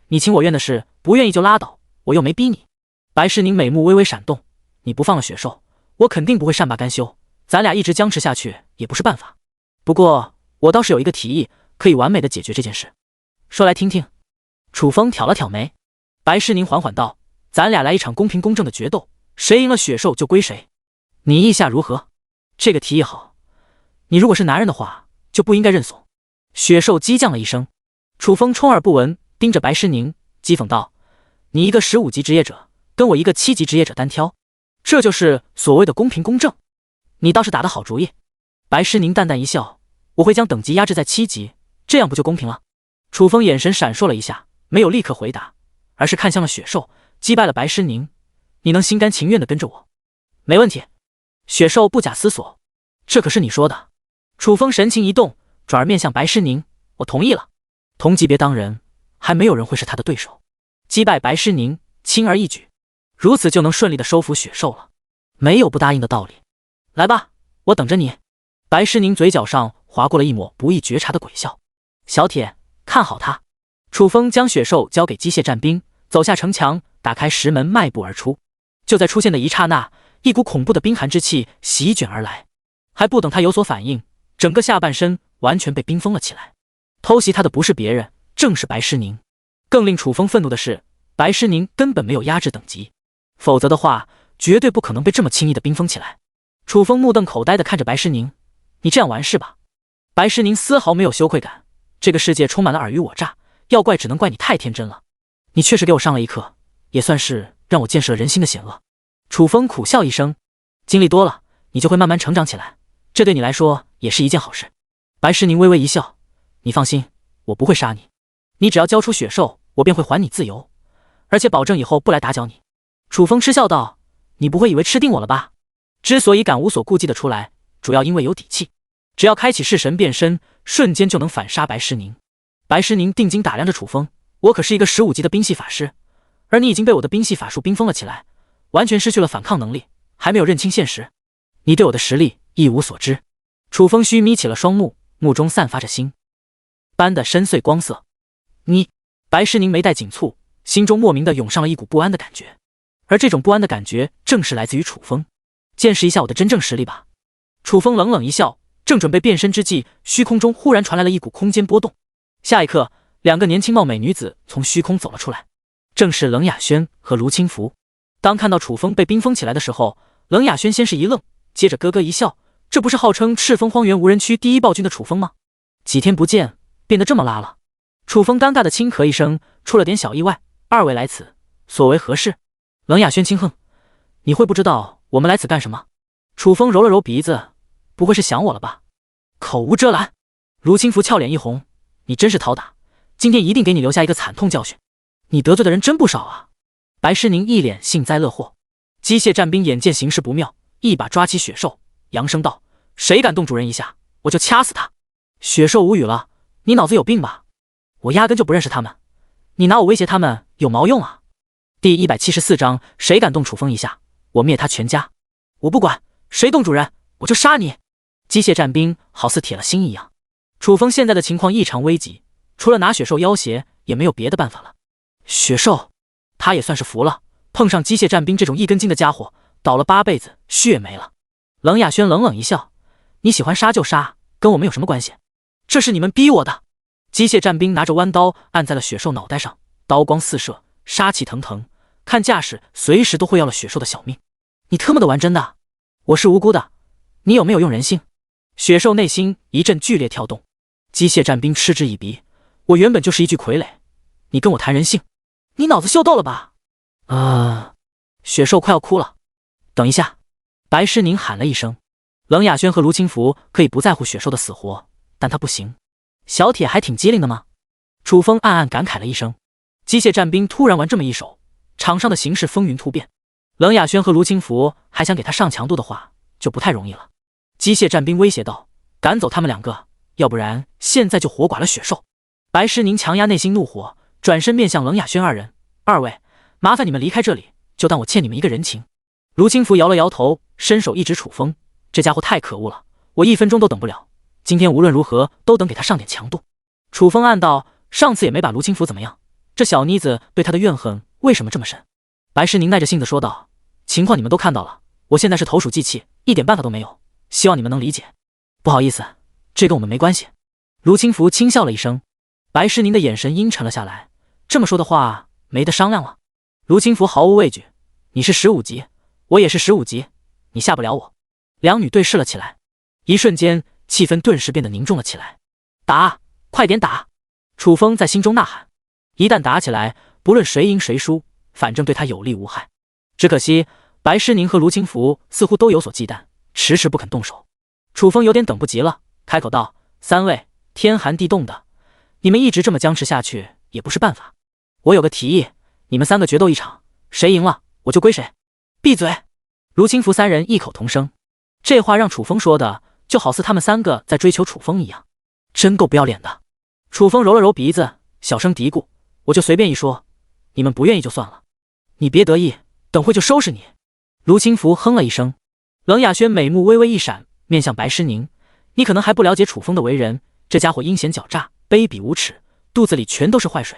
你情我愿的事，不愿意就拉倒，我又没逼你。白诗宁美目微微闪动，你不放了雪兽，我肯定不会善罢甘休，咱俩一直僵持下去也不是办法。不过我倒是有一个提议，可以完美的解决这件事，说来听听。楚风挑了挑眉。白诗宁缓缓道，咱俩来一场公平公正的决斗，谁赢了雪兽就归谁。你意下如何？这个提议好，你如果是男人的话，就不应该认怂。雪兽激将了一声。楚风充耳不闻，盯着白诗宁，讥讽道，你一个15级职业者，跟我一个7级职业者单挑，这就是所谓的公平公正？你倒是打得好主意。白诗宁淡淡一笑，我会将等级压制在7级，这样不就公平了？楚风眼神闪烁了一下，没有立刻回答，而是看向了雪兽，击败了白诗宁，你能心甘情愿地跟着我？没问题。雪兽不假思索，这可是你说的。楚风神情一动，转而面向白诗宁，我同意了。同级别当人，还没有人会是他的对手。击败白诗宁，轻而易举，如此就能顺利地收服雪兽了，没有不答应的道理。来吧，我等着你。白诗宁嘴角上划过了一抹不易觉察的鬼笑。小铁，看好他。楚风将雪兽交给机械战兵，走下城墙，打开石门，迈步而出。就在出现的一刹那，一股恐怖的冰寒之气席卷而来，还不等他有所反应，整个下半身完全被冰封了起来。偷袭他的不是别人，正是白诗宁。更令楚风愤怒的是，白诗宁根本没有压制等级，否则的话绝对不可能被这么轻易的冰封起来。楚风目瞪口呆地看着白诗宁，你这样玩是吧？白诗宁丝毫没有羞愧感，这个世界充满了尔虞我诈，要怪只能怪你太天真了。你确实给我上了一课，也算是让我见识了人心的险恶。楚风苦笑一声，经历多了，你就会慢慢成长起来，这对你来说也是一件好事。白诗宁微微一笑，你放心，我不会杀你，你只要交出雪兽，我便会还你自由，而且保证以后不来打搅你。楚风嗤笑道，你不会以为吃定我了吧？之所以敢无所顾忌的出来，主要因为有底气，只要开启式神变身，瞬间就能反杀白诗宁。白诗宁定睛打量着楚风，我可是一个15级的冰系法师，而你已经被我的冰系法术冰封了起来，完全失去了反抗能力，还没有认清现实，你对我的实力一无所知。楚风虚眯起了双目，目中散发着星般的深邃光色。你……白诗宁眉带紧蹙，心中莫名的涌上了一股不安的感觉，而这种不安的感觉正是来自于楚风。见识一下我的真正实力吧。楚风冷冷一笑，正准备变身之际，虚空中忽然传来了一股空间波动。下一刻，2个年轻貌美女子从虚空走了出来，正是冷雅轩和卢清福。当看到楚风被冰封起来的时候，冷雅轩先是一愣，接着咯咯一笑，这不是号称赤峰荒原无人区第1暴君的楚风吗？几天不见，变得这么拉了。楚风尴尬的轻咳一声，出了点小意外，二位来此，所为何事？冷雅轩轻哼，你会不知道我们来此干什么？楚风揉了揉鼻子，不会是想我了吧？口无遮拦。卢清福俏脸一红，你真是讨打，今天一定给你留下一个惨痛教训。你得罪的人真不少啊。白诗宁一脸幸灾乐祸，机械战兵眼见形势不妙，一把抓起雪兽，扬声道：“谁敢动主人一下，我就掐死他！”雪兽无语了：“你脑子有病吧？我压根就不认识他们，你拿我威胁他们有毛用啊？”第174章，谁敢动楚风一下，我灭他全家！我不管，谁动主人，我就杀你！机械战兵好似铁了心一样。楚风现在的情况异常危急，除了拿雪兽要挟，也没有别的办法了。雪兽，他也算是服了，碰上机械战兵这种一根筋的家伙，倒了8辈子，血没了。冷雅轩冷冷一笑：“你喜欢杀就杀，跟我们有什么关系？这是你们逼我的。”机械战兵拿着弯刀按在了雪兽脑袋上，刀光四射，杀气腾腾，看架势随时都会要了雪兽的小命。你特么的玩真的？我是无辜的，你有没有用人性？雪兽内心一阵剧烈跳动。机械战兵嗤之以鼻：“我原本就是一具傀儡，你跟我谈人性？你脑子秀逗了吧？”雪兽快要哭了。等一下，白诗宁喊了一声。冷雅轩和卢清福可以不在乎雪兽的死活，但他不行。小铁还挺机灵的吗？楚风暗暗感慨了一声。机械战兵突然玩这么一手，场上的形势风云突变。冷雅轩和卢清福还想给他上强度的话，就不太容易了。机械战兵威胁道：“赶走他们2个，要不然现在就活剐了雪兽。”白诗宁强压内心怒火，转身面向冷雅轩2人：“2位，麻烦你们离开这里，就当我欠你们一个人情。”卢清福摇了摇头，伸手一指楚风：“这家伙太可恶了，我1分钟都等不了，今天无论如何都等给他上点强度。”楚风暗道：“上次也没把卢清福怎么样，这小妮子对他的怨恨为什么这么深？”白诗宁耐着性子说道：“情况你们都看到了，我现在是投鼠忌器，一点办法都没有，希望你们能理解。”“不好意思，这跟我们没关系。”卢清福轻笑了一声。白诗宁的眼神阴沉了下来，这么说的话没得商量了。卢清福毫无畏惧：“你是15级，我也是15级，你下不了我。”两女对视了起来，一瞬间气氛顿时变得凝重了起来。“打，快点打！”楚风在心中呐喊。一旦打起来，不论谁赢谁输，反正对他有利无害。只可惜白诗宁和卢清福似乎都有所忌惮，迟迟不肯动手。楚风有点等不及了，开口道：“3位，天寒地冻的，你们一直这么僵持下去也不是办法。我有个提议，你们3个决斗一场，谁赢了我就归谁。”“闭嘴！”卢清福3人异口同声。这话让楚风说的就好似他们3个在追求楚风一样，真够不要脸的。楚风揉了揉鼻子，小声嘀咕：“我就随便一说，你们不愿意就算了，你别得意，等会就收拾你。”卢清福哼了一声。冷雅轩美目微微一闪，面向白诗宁：“你可能还不了解楚风的为人，这家伙阴险狡诈，卑鄙无耻，肚子里全都是坏水。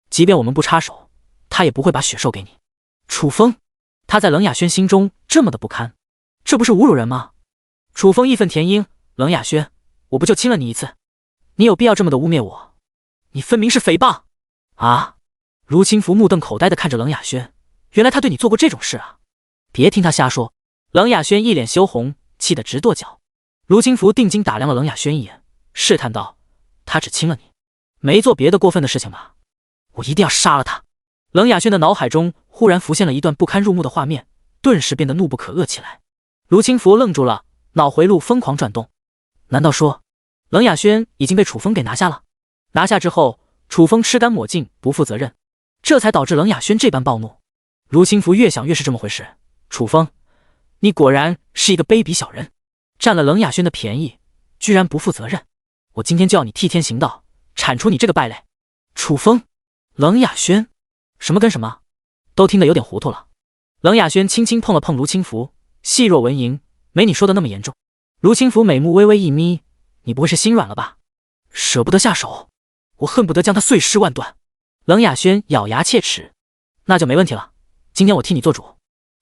即便我们不插手，他也不会把血兽给你。”楚风，他在冷雅轩心中这么的不堪，这不是侮辱人吗？楚风义愤填膺：“冷雅轩，我不就亲了你一次，你有必要这么的污蔑我？你分明是诽谤！”啊！卢清福目瞪口呆地看着冷雅轩，原来他对你做过这种事啊！别听他瞎说。冷雅轩一脸羞红，气得直跺脚。卢清福定睛打量了冷雅轩一眼，试探道：“他只亲了你，没做别的过分的事情吧？我一定要杀了他！”冷雅轩的脑海中忽然浮现了一段不堪入目的画面，顿时变得怒不可遏起来。卢清福愣住了，脑回路疯狂转动。难道说冷雅轩已经被楚风给拿下了？拿下之后，楚风吃干抹净，不负责任，这才导致冷雅轩这般暴怒。卢清福越想越是这么回事。楚风，你果然是一个卑鄙小人，占了冷雅轩的便宜，居然不负责任！我今天就要你替天行道，铲除你这个败类！楚风，冷雅轩，什么跟什么，都听得有点糊涂了。冷雅轩轻轻碰了碰卢清福，细若蚊蝇：“没你说的那么严重。”卢清福美目微微一眯：“你不会是心软了吧？舍不得下手？我恨不得将他碎尸万段。”冷雅轩咬牙切齿：“那就没问题了，今天我替你做主。”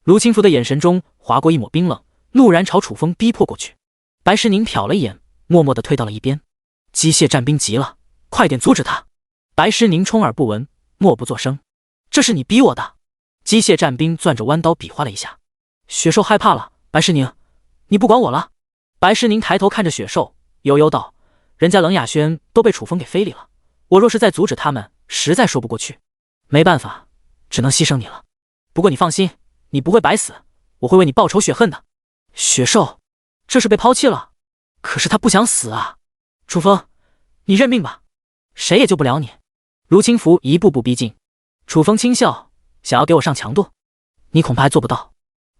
卢清福的眼神中划过一抹冰冷，怒然朝楚风逼迫过去。白诗宁瞟了一眼，默默地退到了一边。机械战兵急了，快点阻止他！白诗宁充耳不闻，默不作声。这是你逼我的。机械战兵攥着弯刀比划了一下。雪兽害怕了，白诗宁，你不管我了。白诗宁抬头看着雪兽，悠悠道：“人家冷雅轩都被楚风给非礼了，我若是再阻止他们，实在说不过去。没办法，只能牺牲你了。不过你放心，你不会白死，我会为你报仇雪恨的。”雪兽这是被抛弃了，可是他不想死啊！楚风，你认命吧，谁也救不了你。卢清福一步步逼近。楚风轻笑：“想要给我上强度，你恐怕还做不到。”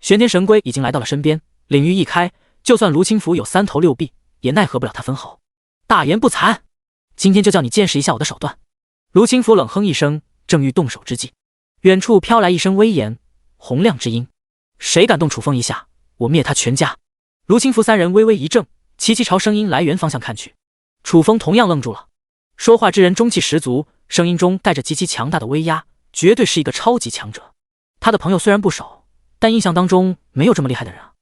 玄天神龟已经来到了身边，领域一开，就算卢清福有3头6臂，也奈何不了他分毫。大言不惭，今天就叫你见识一下我的手段。卢清福冷哼一声，正欲动手之际，远处飘来一声威严洪亮之音：谁敢动楚风一下，我灭他全家！卢清福3人微微一怔，齐齐朝声音来源方向看去。楚风同样愣住了。说话之人中气十足，声音中带着极其强大的威压，绝对是一个超级强者。他的朋友虽然不少，但印象当中没有这么厉害的人啊。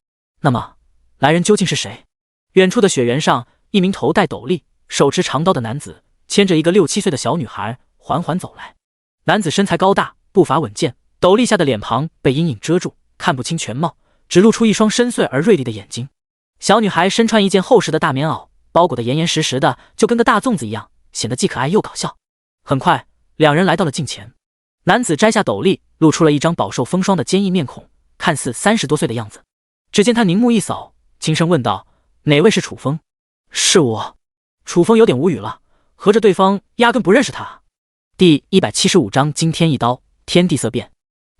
那么来人究竟是谁？远处的雪原上，一名头戴斗笠、手持长刀的男子牵着一个6、7岁的小女孩缓缓走来。男子身材高大，步伐稳健，斗笠下的脸庞被阴影遮住，看不清全貌，只露出一双深邃而锐利的眼睛。小女孩身穿一件厚实的大棉袄，包裹得严严实实的，就跟个大粽子一样，显得既可爱又搞笑。很快，两人来到了近前。男子摘下斗笠，露出了一张饱受风霜的坚毅面孔，看似30多岁的样子。只见他凝目一扫，轻声问道：“哪位是楚风？”“是我。”楚风有点无语了，合着对方压根不认识他啊。第175章惊天一刀，天地色变。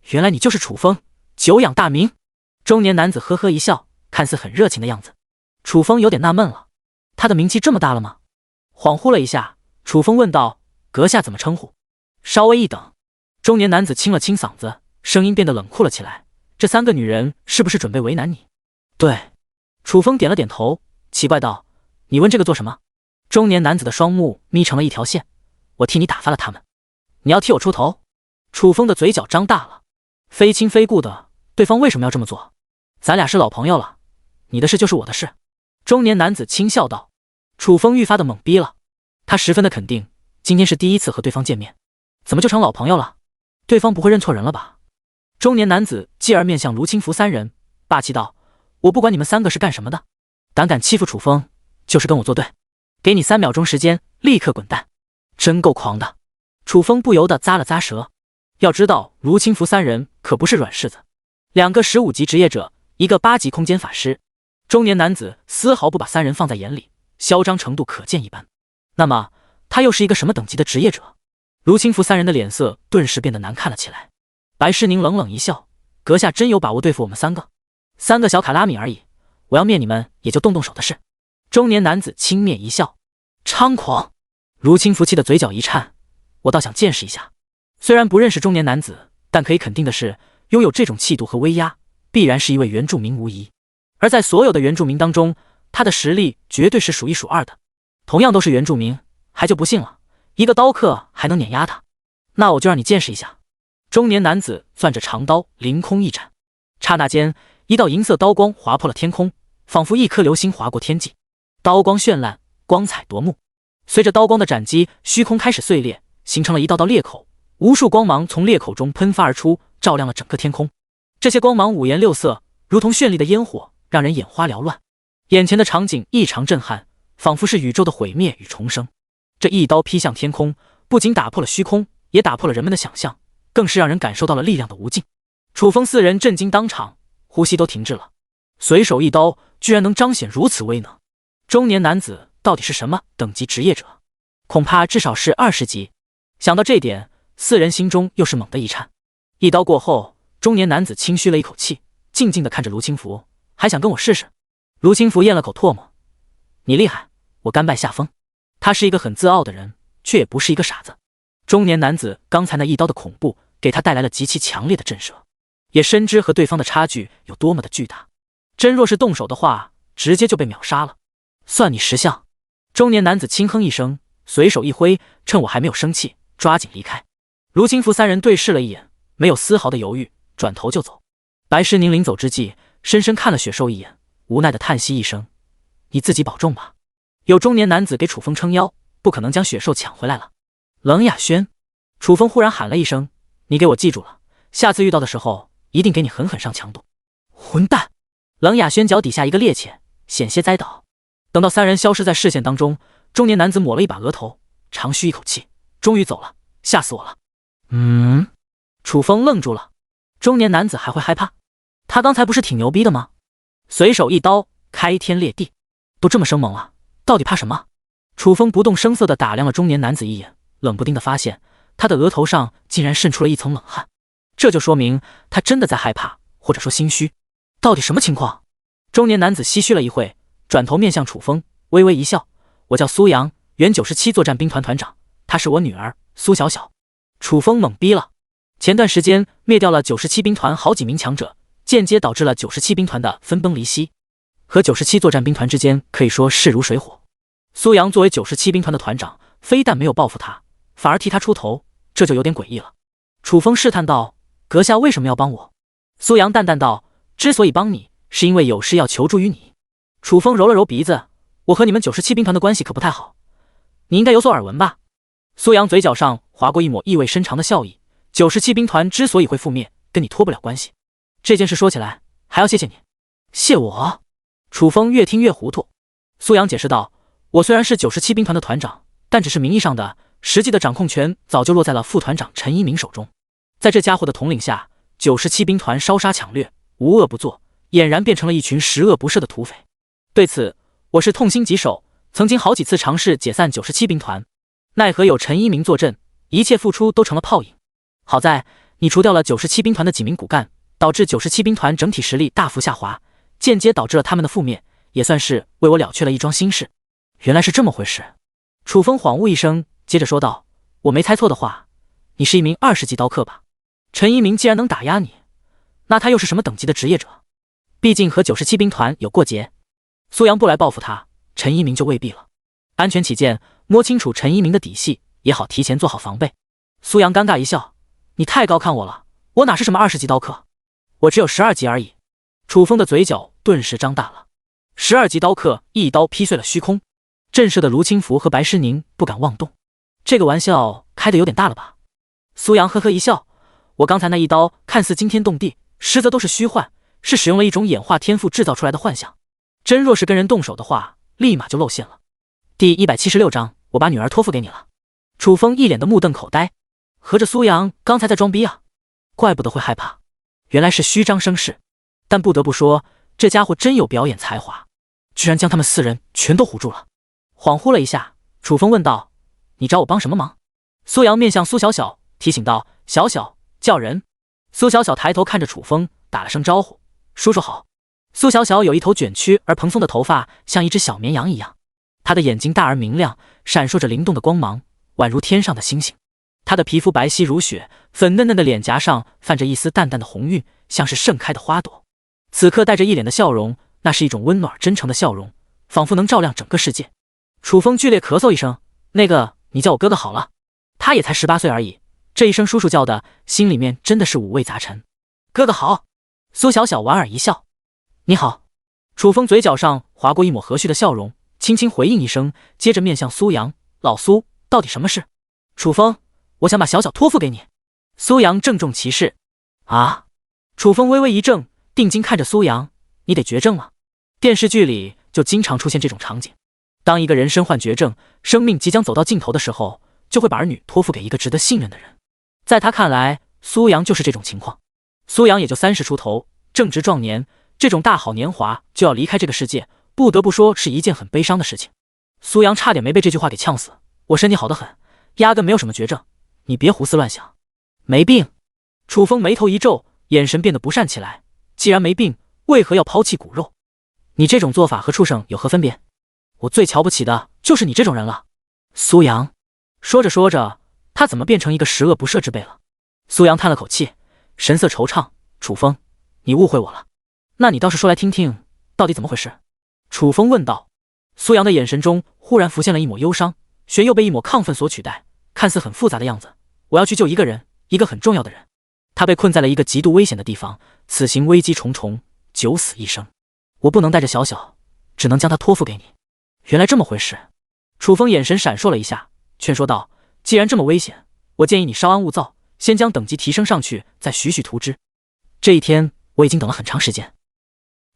原来你就是楚风，久仰大名。中年男子呵呵一笑，看似很热情的样子。楚风有点纳闷了，他的名气这么大了吗？恍惚了一下，楚风问道：“阁下怎么称呼？”“稍微一等。”中年男子清了清嗓子，声音变得冷酷了起来：“这3个女人是不是准备为难你？”“对。”楚风点了点头，奇怪道：“你问这个做什么？”中年男子的双目眯成了一条线：“我替你打发了他们，你要替我出头？”楚风的嘴角张大了，非亲非故的，对方为什么要这么做？咱俩是老朋友了，你的事就是我的事。中年男子轻笑道。楚风愈发的懵逼了，他十分的肯定，今天是第一次和对方见面，怎么就成老朋友了？对方不会认错人了吧？中年男子继而面向卢清福3人，霸气道：“我不管你们3个是干什么的，胆敢欺负楚风，就是跟我作对，给你3秒钟时间，立刻滚蛋！”真够狂的。楚风不由得咂了咂舌，要知道卢清福3人可不是软柿子，2个15级职业者，1个8级空间法师。中年男子丝毫不把3人放在眼里，嚣张程度可见一斑。那么他又是一个什么等级的职业者？卢清福3人的脸色顿时变得难看了起来。白世宁冷冷一笑：“阁下真有把握对付我们3个？3个小卡拉米而已，我要灭你们也就动动手的事。”中年男子轻蔑一笑：“猖狂！”卢清福气的嘴角一颤，我倒想见识一下。虽然不认识中年男子，但可以肯定的是，拥有这种气度和威压，必然是一位原住民无疑。而在所有的原住民当中，他的实力绝对是数1数2的。同样都是原住民，还就不信了，一个刀客还能碾压他？那我就让你见识一下。中年男子攥着长刀，凌空一斩，刹那间，一道银色刀光划破了天空，仿佛一颗流星划过天际。刀光绚烂，光彩夺目。随着刀光的斩击，虚空开始碎裂，形成了一道道裂口，无数光芒从裂口中喷发而出，照亮了整个天空。这些光芒五颜六色，如同绚丽的烟火，让人眼花缭乱。眼前的场景异常震撼，仿佛是宇宙的毁灭与重生。这一刀劈向天空，不仅打破了虚空，也打破了人们的想象，更是让人感受到了力量的无尽。楚风4人震惊当场，呼吸都停滞了。随手一刀，居然能彰显如此威能。中年男子到底是什么等级职业者？恐怕至少是20级。想到这点，4人心中又是猛地一颤。一刀过后，中年男子轻吁了一口气，静静地看着卢清福：“还想跟我试试？”卢清福咽了口唾沫：“你厉害，我甘拜下风。”他是一个很自傲的人，却也不是一个傻子。中年男子刚才那一刀的恐怖，给他带来了极其强烈的震慑，也深知和对方的差距有多么的巨大。真若是动手的话，直接就被秒杀了。算你识相。中年男子轻哼一声，随手一挥，趁我还没有生气，抓紧离开。卢清福3人对视了一眼，没有丝毫的犹豫，转头就走。白世宁临走之际，深深看了雪兽一眼，无奈的叹息一声：“你自己保重吧。”有中年男子给楚风撑腰，不可能将雪兽抢回来了。冷雅轩，楚风忽然喊了一声：“你给我记住了，下次遇到的时候，一定给你狠狠上强度。”混蛋！冷雅轩脚底下一个趔趄，险些栽倒。等到3人消失在视线当中，中年男子抹了一把额头，长吁一口气，终于走了，吓死我了。楚风愣住了，中年男子还会害怕？他刚才不是挺牛逼的吗？随手一刀，开天裂地，都这么生猛了，到底怕什么？楚风不动声色地打量了中年男子一眼，冷不丁地发现他的额头上竟然渗出了一层冷汗，这就说明他真的在害怕，或者说心虚。到底什么情况？中年男子唏嘘了一会，转头面向楚风，微微一笑：“我叫苏阳，原97作战兵团团长，她是我女儿苏小小。”楚风懵逼了。前段时间灭掉了97兵团好几名强者，间接导致了97兵团的分崩离析，和97作战兵团之间可以说势如水火。苏阳作为97兵团的团长，非但没有报复他，反而替他出头，这就有点诡异了。楚风试探道：“阁下为什么要帮我？”苏阳淡淡道：“之所以帮你，是因为有事要求助于你。”楚风揉了揉鼻子：“我和你们97兵团的关系可不太好，你应该有所耳闻吧？”苏阳嘴角上划过一抹意味深长的笑意：“97兵团之所以会覆灭，跟你脱不了关系。这件事说起来，还要谢谢你。”谢我？楚风越听越糊涂。苏阳解释道：“我虽然是97兵团的团长，但只是名义上的，实际的掌控权早就落在了副团长陈一鸣手中。在这家伙的统领下，97兵团烧杀抢掠，无恶不作，俨然变成了一群十恶不赦的土匪。对此，我是痛心疾首，曾经好几次尝试解散97兵团，奈何有陈一鸣坐镇，一切付出都成了泡影。好在你除掉了97兵团的几名骨干，导致97兵团整体实力大幅下滑，间接导致了他们的覆灭，也算是为我了却了一桩心事。”原来是这么回事。楚风恍悟一声，接着说道：“我没猜错的话，你是一名20级刀客吧？陈一鸣既然能打压你，那他又是什么等级的职业者？毕竟和97兵团有过节。”苏阳不来报复他，陈一鸣就未必了。安全起见，摸清楚陈一鸣的底细，也好提前做好防备。苏阳尴尬一笑：“你太高看我了，我哪是什么20级刀客，我只有12级而已。”楚风的嘴角顿时张大了。12级刀客一刀劈碎了虚空，震慑的卢清福和白诗宁不敢妄动。这个玩笑开得有点大了吧？苏阳呵呵一笑：“我刚才那一刀看似惊天动地，实则都是虚幻，是使用了一种演化天赋制造出来的幻象。真若是跟人动手的话，立马就露馅了。”第176章，我把女儿托付给你了。楚风一脸的目瞪口呆，合着苏阳刚才在装逼啊？怪不得会害怕，原来是虚张声势。但不得不说，这家伙真有表演才华，居然将他们4人全都唬住了。恍惚了一下，楚风问道：“你找我帮什么忙？”苏阳面向苏小小提醒道：“小小，叫人。”苏小小抬头看着楚风，打了声招呼：“叔叔好。”苏小小有一头卷曲而蓬松的头发，像一只小绵羊一样，她的眼睛大而明亮，闪烁着灵动的光芒，宛如天上的星星。她的皮肤白皙如雪，粉嫩嫩的脸颊上泛着一丝淡淡的红晕，像是盛开的花朵。此刻带着一脸的笑容，那是一种温暖真诚的笑容，仿佛能照亮整个世界。楚风剧烈咳嗽一声：“那个，你叫我哥哥好了。”他也才18岁而已，这一声叔叔叫的，心里面真的是五味杂陈。哥哥好。苏小小莞尔一笑：“你好。”楚风嘴角上划过一抹和煦的笑容，轻轻回应一声，接着面向苏阳：“老苏，到底什么事？”楚风：“我想把小小托付给你。”苏阳郑重其事：“啊？”楚风微微一怔，定睛看着苏阳：“你得绝症了。”电视剧里就经常出现这种场景，当一个人身患绝症，生命即将走到尽头的时候，就会把儿女托付给一个值得信任的人。在他看来，苏阳就是这种情况。苏阳也就30出头，正值壮年，这种大好年华就要离开这个世界，不得不说是一件很悲伤的事情。苏阳差点没被这句话给呛死：“我身体好得很，压根没有什么绝症，你别胡思乱想。”没病。楚风眉头一皱，眼神变得不善起来：“既然没病，为何要抛弃骨肉？你这种做法和畜生有何分别？我最瞧不起的就是你这种人了。”苏阳说着说着，他怎么变成一个十恶不赦之辈了？苏阳叹了口气，神色惆怅：“楚风，你误会我了。那你倒是说来听听，到底怎么回事？”楚风问道。苏阳的眼神中忽然浮现了一抹忧伤，旋又被一抹亢奋所取代，看似很复杂的样子。我要去救一个人，一个很重要的人。他被困在了一个极度危险的地方，此行危机重重，九死一生。我不能带着小小，只能将他托付给你。原来这么回事。楚风眼神闪烁了一下，劝说道：“既然这么危险，我建议你稍安勿躁，先将等级提升上去，再徐徐图之。这一天我已经等了很长时间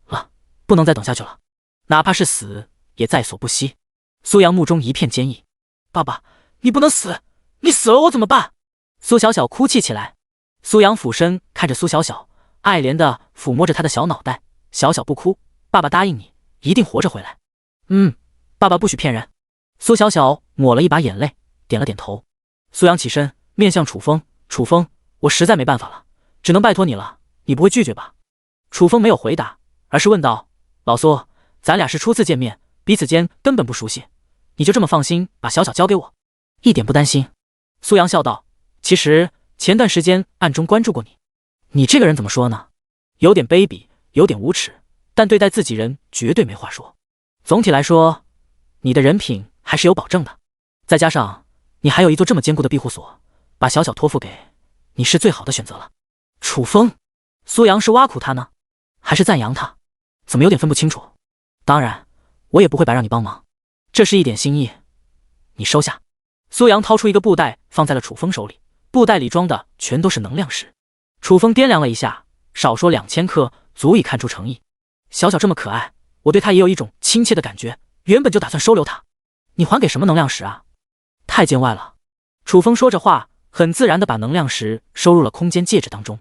了，不能再等下去了，哪怕是死也在所不惜。”苏阳目中一片坚毅：“爸爸，你不能死，你死了我怎么办？”苏小小哭泣起来。苏阳俯身看着苏小小，爱怜地抚摸着她的小脑袋：“小小不哭，爸爸答应你，一定活着回来。”“爸爸不许骗人。”苏小小抹了一把眼泪，点了点头。苏阳起身面向楚风：“楚风，我实在没办法了，只能拜托你了，你不会拒绝吧？”楚风没有回答，而是问道：“老苏，咱俩是初次见面，彼此间根本不熟悉，你就这么放心把小小交给我？”一点不担心。苏阳笑道：“其实前段时间暗中关注过你，你这个人怎么说呢？有点卑鄙，有点无耻，但对待自己人绝对没话说。总体来说，你的人品还是有保证的。再加上你还有一座这么坚固的庇护所，把小小托付给你是最好的选择了。”楚风，苏阳是挖苦他呢，还是赞扬他？怎么有点分不清楚？当然，我也不会白让你帮忙，这是一点心意，你收下。苏阳掏出一个布袋放在了楚风手里，布袋里装的全都是能量石。楚风掂量了一下，少说2000颗，足以看出诚意。小小这么可爱，我对他也有一种亲切的感觉，原本就打算收留他。你还给什么能量石啊？太见外了。楚风说着话，很自然地把能量石收入了空间戒指当中。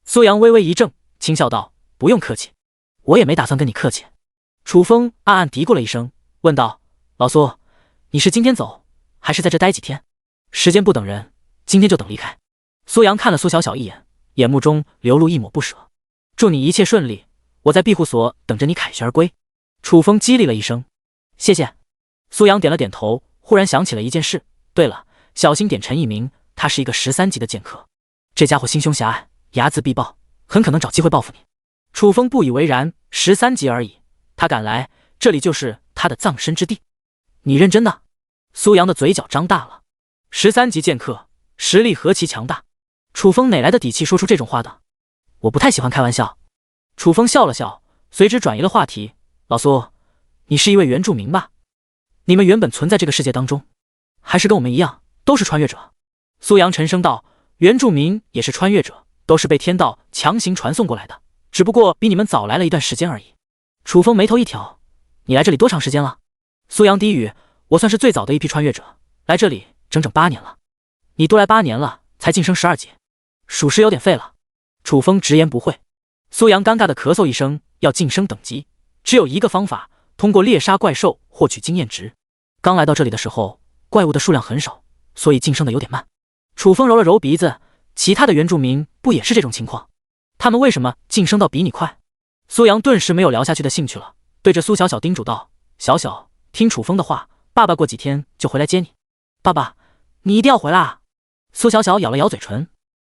苏阳微微一怔，轻笑道：“不用客气，我也没打算跟你客气。”楚风暗暗嘀咕了一声，问道：“老苏，你是今天走，还是在这待几天？时间不等人，今天就等离开。”苏阳看了苏小小一眼，眼目中流露一抹不舍。“祝你一切顺利，我在庇护所等着你凯旋而归。”楚风激励了一声：“谢谢。”苏阳点了点头，忽然想起了一件事。对了，小心点陈一鸣，他是一个13级的剑客，这家伙心胸狭隘，睚眦必报，很可能找机会报复你。楚风不以为然，13级而已，他敢来，这里就是他的葬身之地。你认真的？苏阳的嘴角张大了。13级剑客，实力何其强大！楚风哪来的底气说出这种话的？我不太喜欢开玩笑。楚风笑了笑，随之转移了话题：“老苏，你是一位原住民吧？你们原本存在这个世界当中，还是跟我们一样，都是穿越者？”苏阳沉声道：“原住民也是穿越者，都是被天道强行传送过来的，只不过比你们早来了一段时间而已。”楚风眉头一挑：“你来这里多长时间了？”苏阳低语：“我算是最早的一批穿越者，来这里整整8年了。你多来8年了，才晋升12级，属实有点废了。”楚风直言不讳。苏阳尴尬的咳嗽一声：“要晋升等级，只有一个方法，通过猎杀怪兽获取经验值。刚来到这里的时候，怪物的数量很少，所以晋升的有点慢。”楚风揉了揉鼻子：“其他的原住民不也是这种情况？他们为什么晋升到比你快？”苏阳顿时没有聊下去的兴趣了，对着苏小小叮嘱道：“小小，听楚风的话，爸爸过几天就回来接你。”“爸爸，你一定要回来啊！”苏小小咬了咬嘴唇。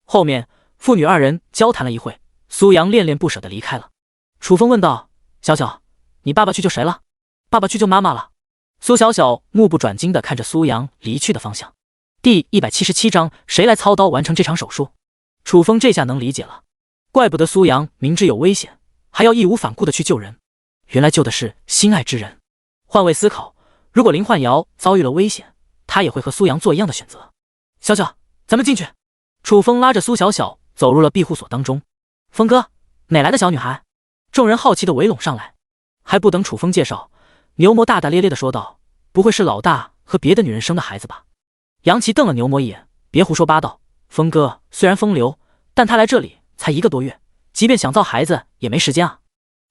后面父女二人交谈了一会，苏阳恋恋不舍地离开了。楚风问道：“小小，你爸爸去救谁了？”“爸爸去救妈妈了。”苏小小目不转睛地看着苏阳离去的方向。第177章，谁来操刀完成这场手术？楚风这下能理解了，怪不得苏阳明知有危险，还要义无反顾地去救人，原来救的是心爱之人。换位思考，如果林焕瑶遭遇了危险，他也会和苏阳做一样的选择。“小小，咱们进去。”楚风拉着苏小小走入了庇护所当中。“风哥，哪来的小女孩？”众人好奇地围拢上来。还不等楚风介绍，牛魔大大咧咧地说道：“不会是老大和别的女人生的孩子吧？”杨琪瞪了牛魔一眼：“别胡说八道，风哥虽然风流，但他来这里才1个多月，即便想造孩子也没时间啊。”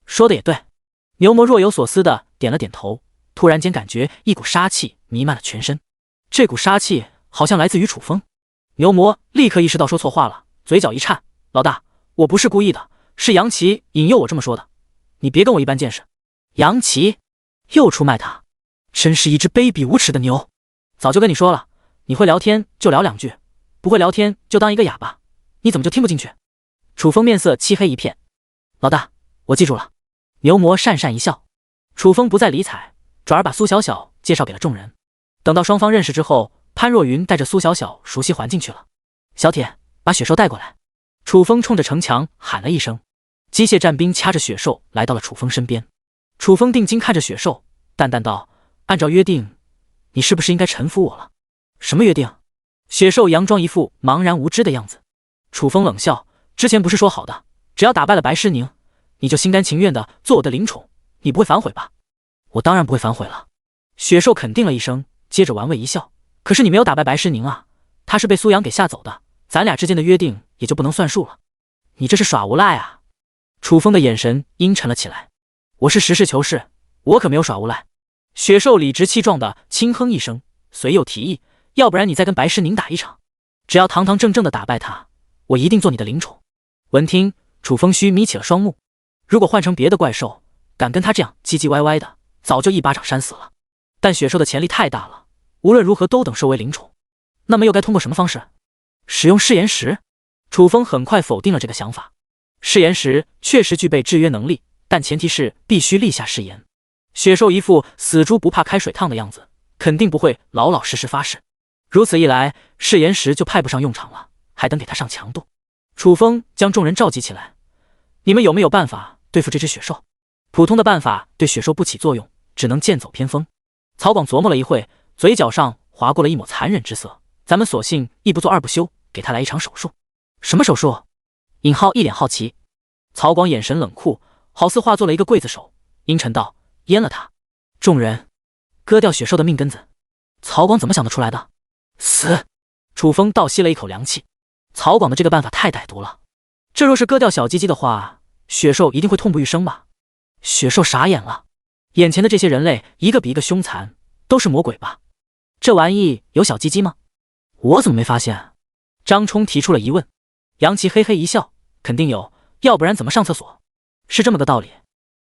说的也对。牛魔若有所思地点了点头，突然间感觉一股杀气弥漫了全身，这股杀气好像来自于楚风。牛魔立刻意识到说错话了，嘴角一颤：“老大，我不是故意的，是杨琪引诱我这么说的，你别跟我一般见识。”杨琪又出卖他，真是一只卑鄙无耻的牛！早就跟你说了，你会聊天就聊2句，不会聊天就当一个哑巴，你怎么就听不进去？楚风面色漆黑一片：“老大，我记住了。”牛魔讪讪一笑。楚风不再理睬，转而把苏小小介绍给了众人。等到双方认识之后，潘若云带着苏小小熟悉环境去了。“小铁，把雪兽带过来。”楚风冲着城墙喊了一声。机械战兵掐着雪兽来到了楚风身边。楚风定睛看着雪兽，淡淡道：“按照约定，你是不是应该臣服我了？”“什么约定？”雪兽佯装一副茫然无知的样子。楚风冷笑：“之前不是说好的，只要打败了白诗宁，你就心甘情愿的做我的灵宠，你不会反悔吧？”“我当然不会反悔了。”雪兽肯定了一声，接着玩味一笑：“可是你没有打败白诗宁啊，他是被苏阳给吓走的，咱俩之间的约定也就不能算数了。你这是耍无赖啊！”楚风的眼神阴沉了起来。“我是实事求是，我可没有耍无赖。”雪兽理直气壮的轻哼一声，随又提议：“要不然你再跟白诗宁打一场，只要堂堂正正的打败他，我一定做你的灵宠。”闻听，楚风虚眯起了双目，如果换成别的怪兽，敢跟他这样唧唧歪歪的，早就一巴掌扇死了。但雪兽的潜力太大了，无论如何都等收为灵宠。那么又该通过什么方式？使用誓言石？楚风很快否定了这个想法。誓言石确实具备制约能力，但前提是必须立下誓言。雪兽一副死猪不怕开水烫的样子，肯定不会老老实实发誓。如此一来，誓言石就派不上用场了，还等给他上强度。楚风将众人召集起来，你们有没有办法对付这只雪兽？普通的办法对雪兽不起作用，只能剑走偏锋。曹广琢磨了一会，嘴角上划过了一抹残忍之色。咱们索性一不做二不休，给他来一场手术。什么手术？尹浩一脸好奇。曹广眼神冷酷，好似化作了一个刽子手，阴沉道：阉了他。众人，割掉雪兽的命根子。曹广怎么想得出来的？死！楚风倒吸了一口凉气。曹广的这个办法太歹毒了，这若是割掉小鸡鸡的话，雪兽一定会痛不欲生吧？雪兽傻眼了，眼前的这些人类一个比一个凶残，都是魔鬼吧？这玩意有小鸡鸡吗？我怎么没发现？张冲提出了疑问。杨琪嘿嘿一笑，肯定有，要不然怎么上厕所？是这么个道理。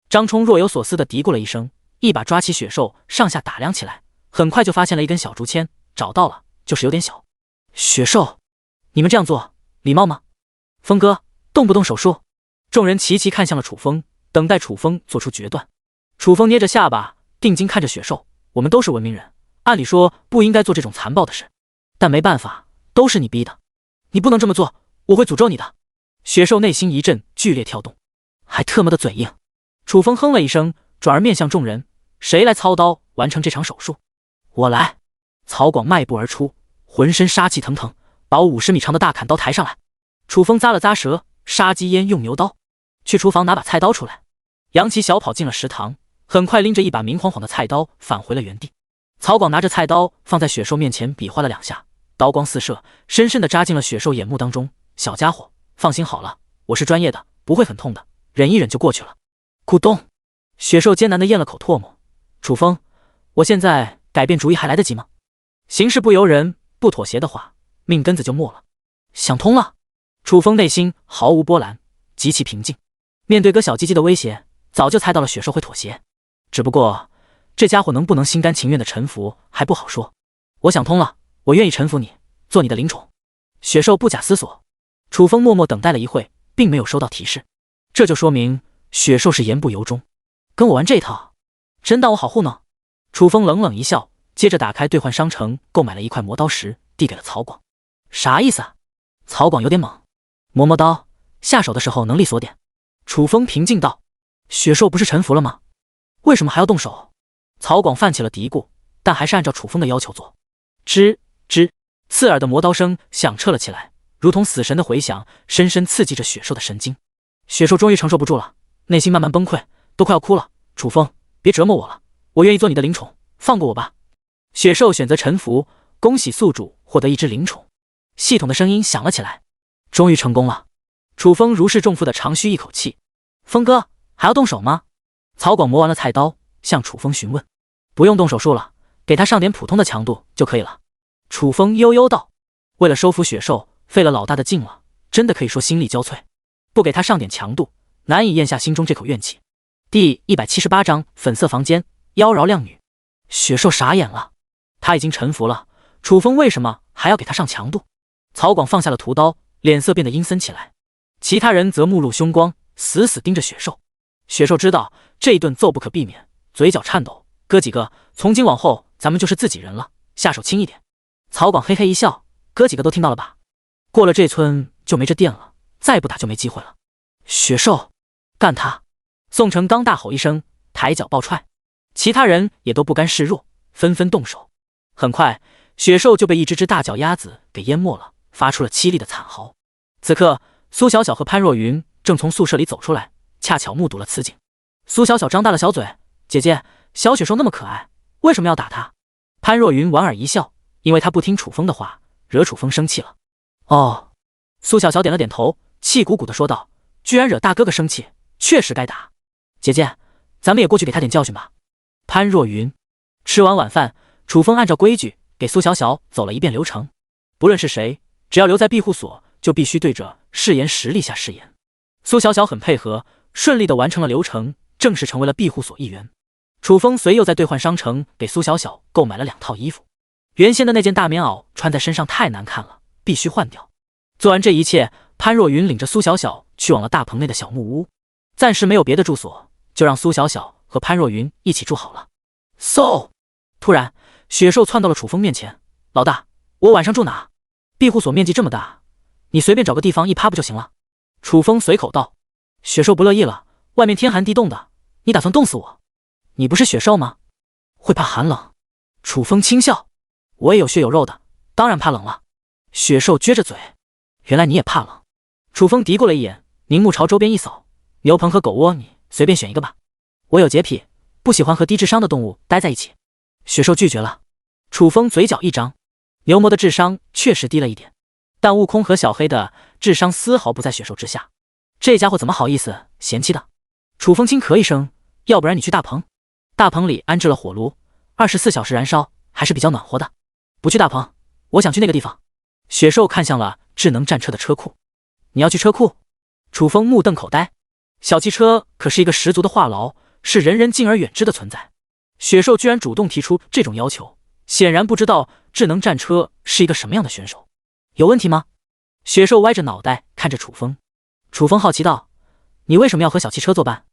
张冲若有所思地嘀咕了一声，一把抓起雪兽上下打量起来，很快就发现了一根小竹签，找到了，就是有点小。雪兽，你们这样做礼貌吗？风哥，动不动手术？众人齐齐看向了楚风，等待楚风做出决断。楚风捏着下巴，定睛看着雪兽，我们都是文明人，按理说不应该做这种残暴的事，但没办法，都是你逼的。你不能这么做，我会诅咒你的。雪兽内心一阵剧烈跳动，还特么的嘴硬。楚风哼了一声，转而面向众人，谁来操刀完成这场手术？我来。曹广迈步而出，浑身杀气腾腾，把50米长的大砍刀抬上来。楚风咂了咂舌，杀鸡焉用牛刀。去厨房拿把菜刀出来。杨琪小跑进了食堂，很快拎着一把明晃晃的菜刀返回了原地。曹广拿着菜刀放在雪兽面前比划了2下，刀光四射，深深地扎进了雪兽眼目当中。小家伙，放心好了，我是专业的，不会很痛的，忍一忍就过去了。咕咚，雪兽艰难地咽了口唾沫。楚风，我现在改变主意还来得及吗？行事不由人，不妥协的话，命根子就没了。想通了。楚风内心毫无波澜，极其平静。面对割小鸡鸡的威胁，早就猜到了雪兽会妥协，只不过这家伙能不能心甘情愿的臣服还不好说。我想通了，我愿意臣服你，做你的灵宠。雪兽不假思索。楚风默默等待了一会，并没有收到提示，这就说明雪兽是言不由衷，跟我玩这一套，真当我好糊弄？楚风冷冷一笑，接着打开兑换商城，购买了一块磨刀石，递给了曹广。啥意思啊？曹广有点懵。磨刀，下手的时候能力锁点。楚风平静道：雪兽不是臣服了吗？为什么还要动手？曹广犯起了嘀咕，但还是按照楚风的要求做。吱吱，刺耳的磨刀声响彻了起来，如同死神的回响，深深刺激着雪兽的神经。雪兽终于承受不住了，内心慢慢崩溃，都快要哭了。楚风，别折磨我了，我愿意做你的灵宠，放过我吧。雪兽选择臣服，恭喜宿主获得一只灵宠。系统的声音响了起来，终于成功了。楚风如释重负的长吁一口气。风哥，还要动手吗？曹广磨完了菜刀，向楚风询问。不用动手术了，给他上点普通的强度就可以了。楚风悠悠道。为了收服雪兽，费了老大的劲了，真的可以说心力交瘁。不给他上点强度，难以咽下心中这口怨气。第178章粉色房间，妖娆靓女。雪兽傻眼了，他已经臣服了，楚风为什么还要给他上强度？曹广放下了屠刀，脸色变得阴森起来。其他人则目露凶光，死死盯着雪兽。雪兽知道这一顿揍不可避免，嘴角颤抖。哥几个，从今往后咱们就是自己人了，下手轻一点。曹广嘿嘿一笑，哥几个都听到了吧？过了这村就没这店了，再不打就没机会了。雪兽，干他！宋城刚大吼一声，抬脚暴踹，其他人也都不甘示弱，纷纷动手。很快，雪兽就被一只只大脚丫子给淹没了，发出了凄厉的惨嚎。此刻，苏小小和潘若云正从宿舍里走出来，恰巧目睹了此景。苏小小张大了小嘴：姐姐，小雪兽那么可爱，为什么要打她？潘若云莞尔一笑，因为她不听楚风的话，惹楚风生气了。哦，苏小小点了点头，气鼓鼓地说道：居然惹大哥哥生气，确实该打。姐姐，咱们也过去给他点教训吧。潘若云。吃完晚饭，楚风按照规矩给苏小小走了一遍流程。不论是谁，只要留在庇护所，就必须对着誓言石立下誓言。苏小小很配合，顺利地完成了流程，正式成为了庇护所一员。楚风随又在兑换商城给苏小小购买了2套衣服，原先的那件大棉袄穿在身上太难看了，必须换掉。做完这一切，潘若云领着苏小小去往了大棚内的小木屋，暂时没有别的住所，就让苏小小和潘若云一起住好了。突然，雪兽窜到了楚风面前：“老大，我晚上住哪？庇护所面积这么大，你随便找个地方一趴不就行了？”楚风随口道。雪兽不乐意了：“外面天寒地冻的，你打算冻死我？你不是雪兽吗？会怕寒冷？”楚风轻笑：“我也有血有肉的，当然怕冷了。”雪兽撅着嘴：“原来你也怕冷。”楚风嘀咕了一眼，凝目朝周边一扫：“牛棚和狗窝，你随便选一个吧。我有洁癖，不喜欢和低智商的动物待在一起。”雪兽拒绝了。楚风嘴角一张，牛魔的智商确实低了一点，但悟空和小黑的智商丝毫不在雪兽之下，这家伙怎么好意思嫌弃的？楚风轻咳一声：“要不然你去大棚，大棚里安置了火炉，24小时燃烧，还是比较暖和的。”“不去大棚，我想去那个地方。”雪兽看向了智能战车的车库。“你要去车库？”楚风目瞪口呆。小汽车可是一个十足的话痨，是人人敬而远之的存在。雪兽居然主动提出这种要求，显然不知道智能战车是一个什么样的选手。有问题吗？雪兽歪着脑袋看着楚风。楚风好奇道：“你为什么要和小汽车作伴？”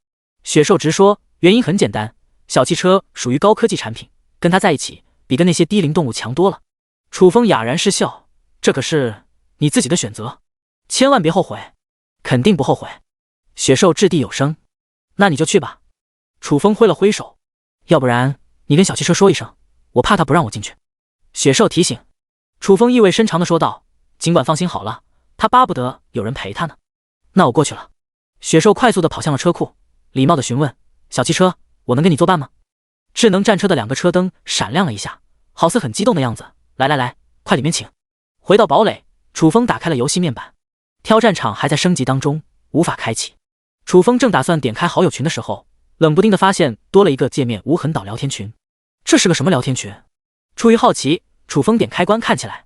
雪兽直说：“原因很简单，小汽车属于高科技产品，跟它在一起比跟那些低龄动物强多了。”楚风哑然失笑：“这可是你自己的选择，千万别后悔。”“肯定不后悔。”雪兽掷地有声：“那你就去吧。”楚风挥了挥手：“要不然你跟小汽车说一声，我怕他不让我进去。”雪兽提醒。楚风意味深长地说道：“尽管放心好了，他巴不得有人陪他呢。”“那我过去了。”雪兽快速地跑向了车库，礼貌地询问：“小汽车，我能跟你作伴吗？”智能战车的2个车灯闪亮了一下，好似很激动的样子。“来，快里面请。”回到堡垒，楚风打开了游戏面板，挑战场还在升级当中，无法开启。楚风正打算点开好友群的时候，冷不丁地发现多了一个界面无痕岛聊天群。这是个什么聊天群？出于好奇，楚风点开关看起来，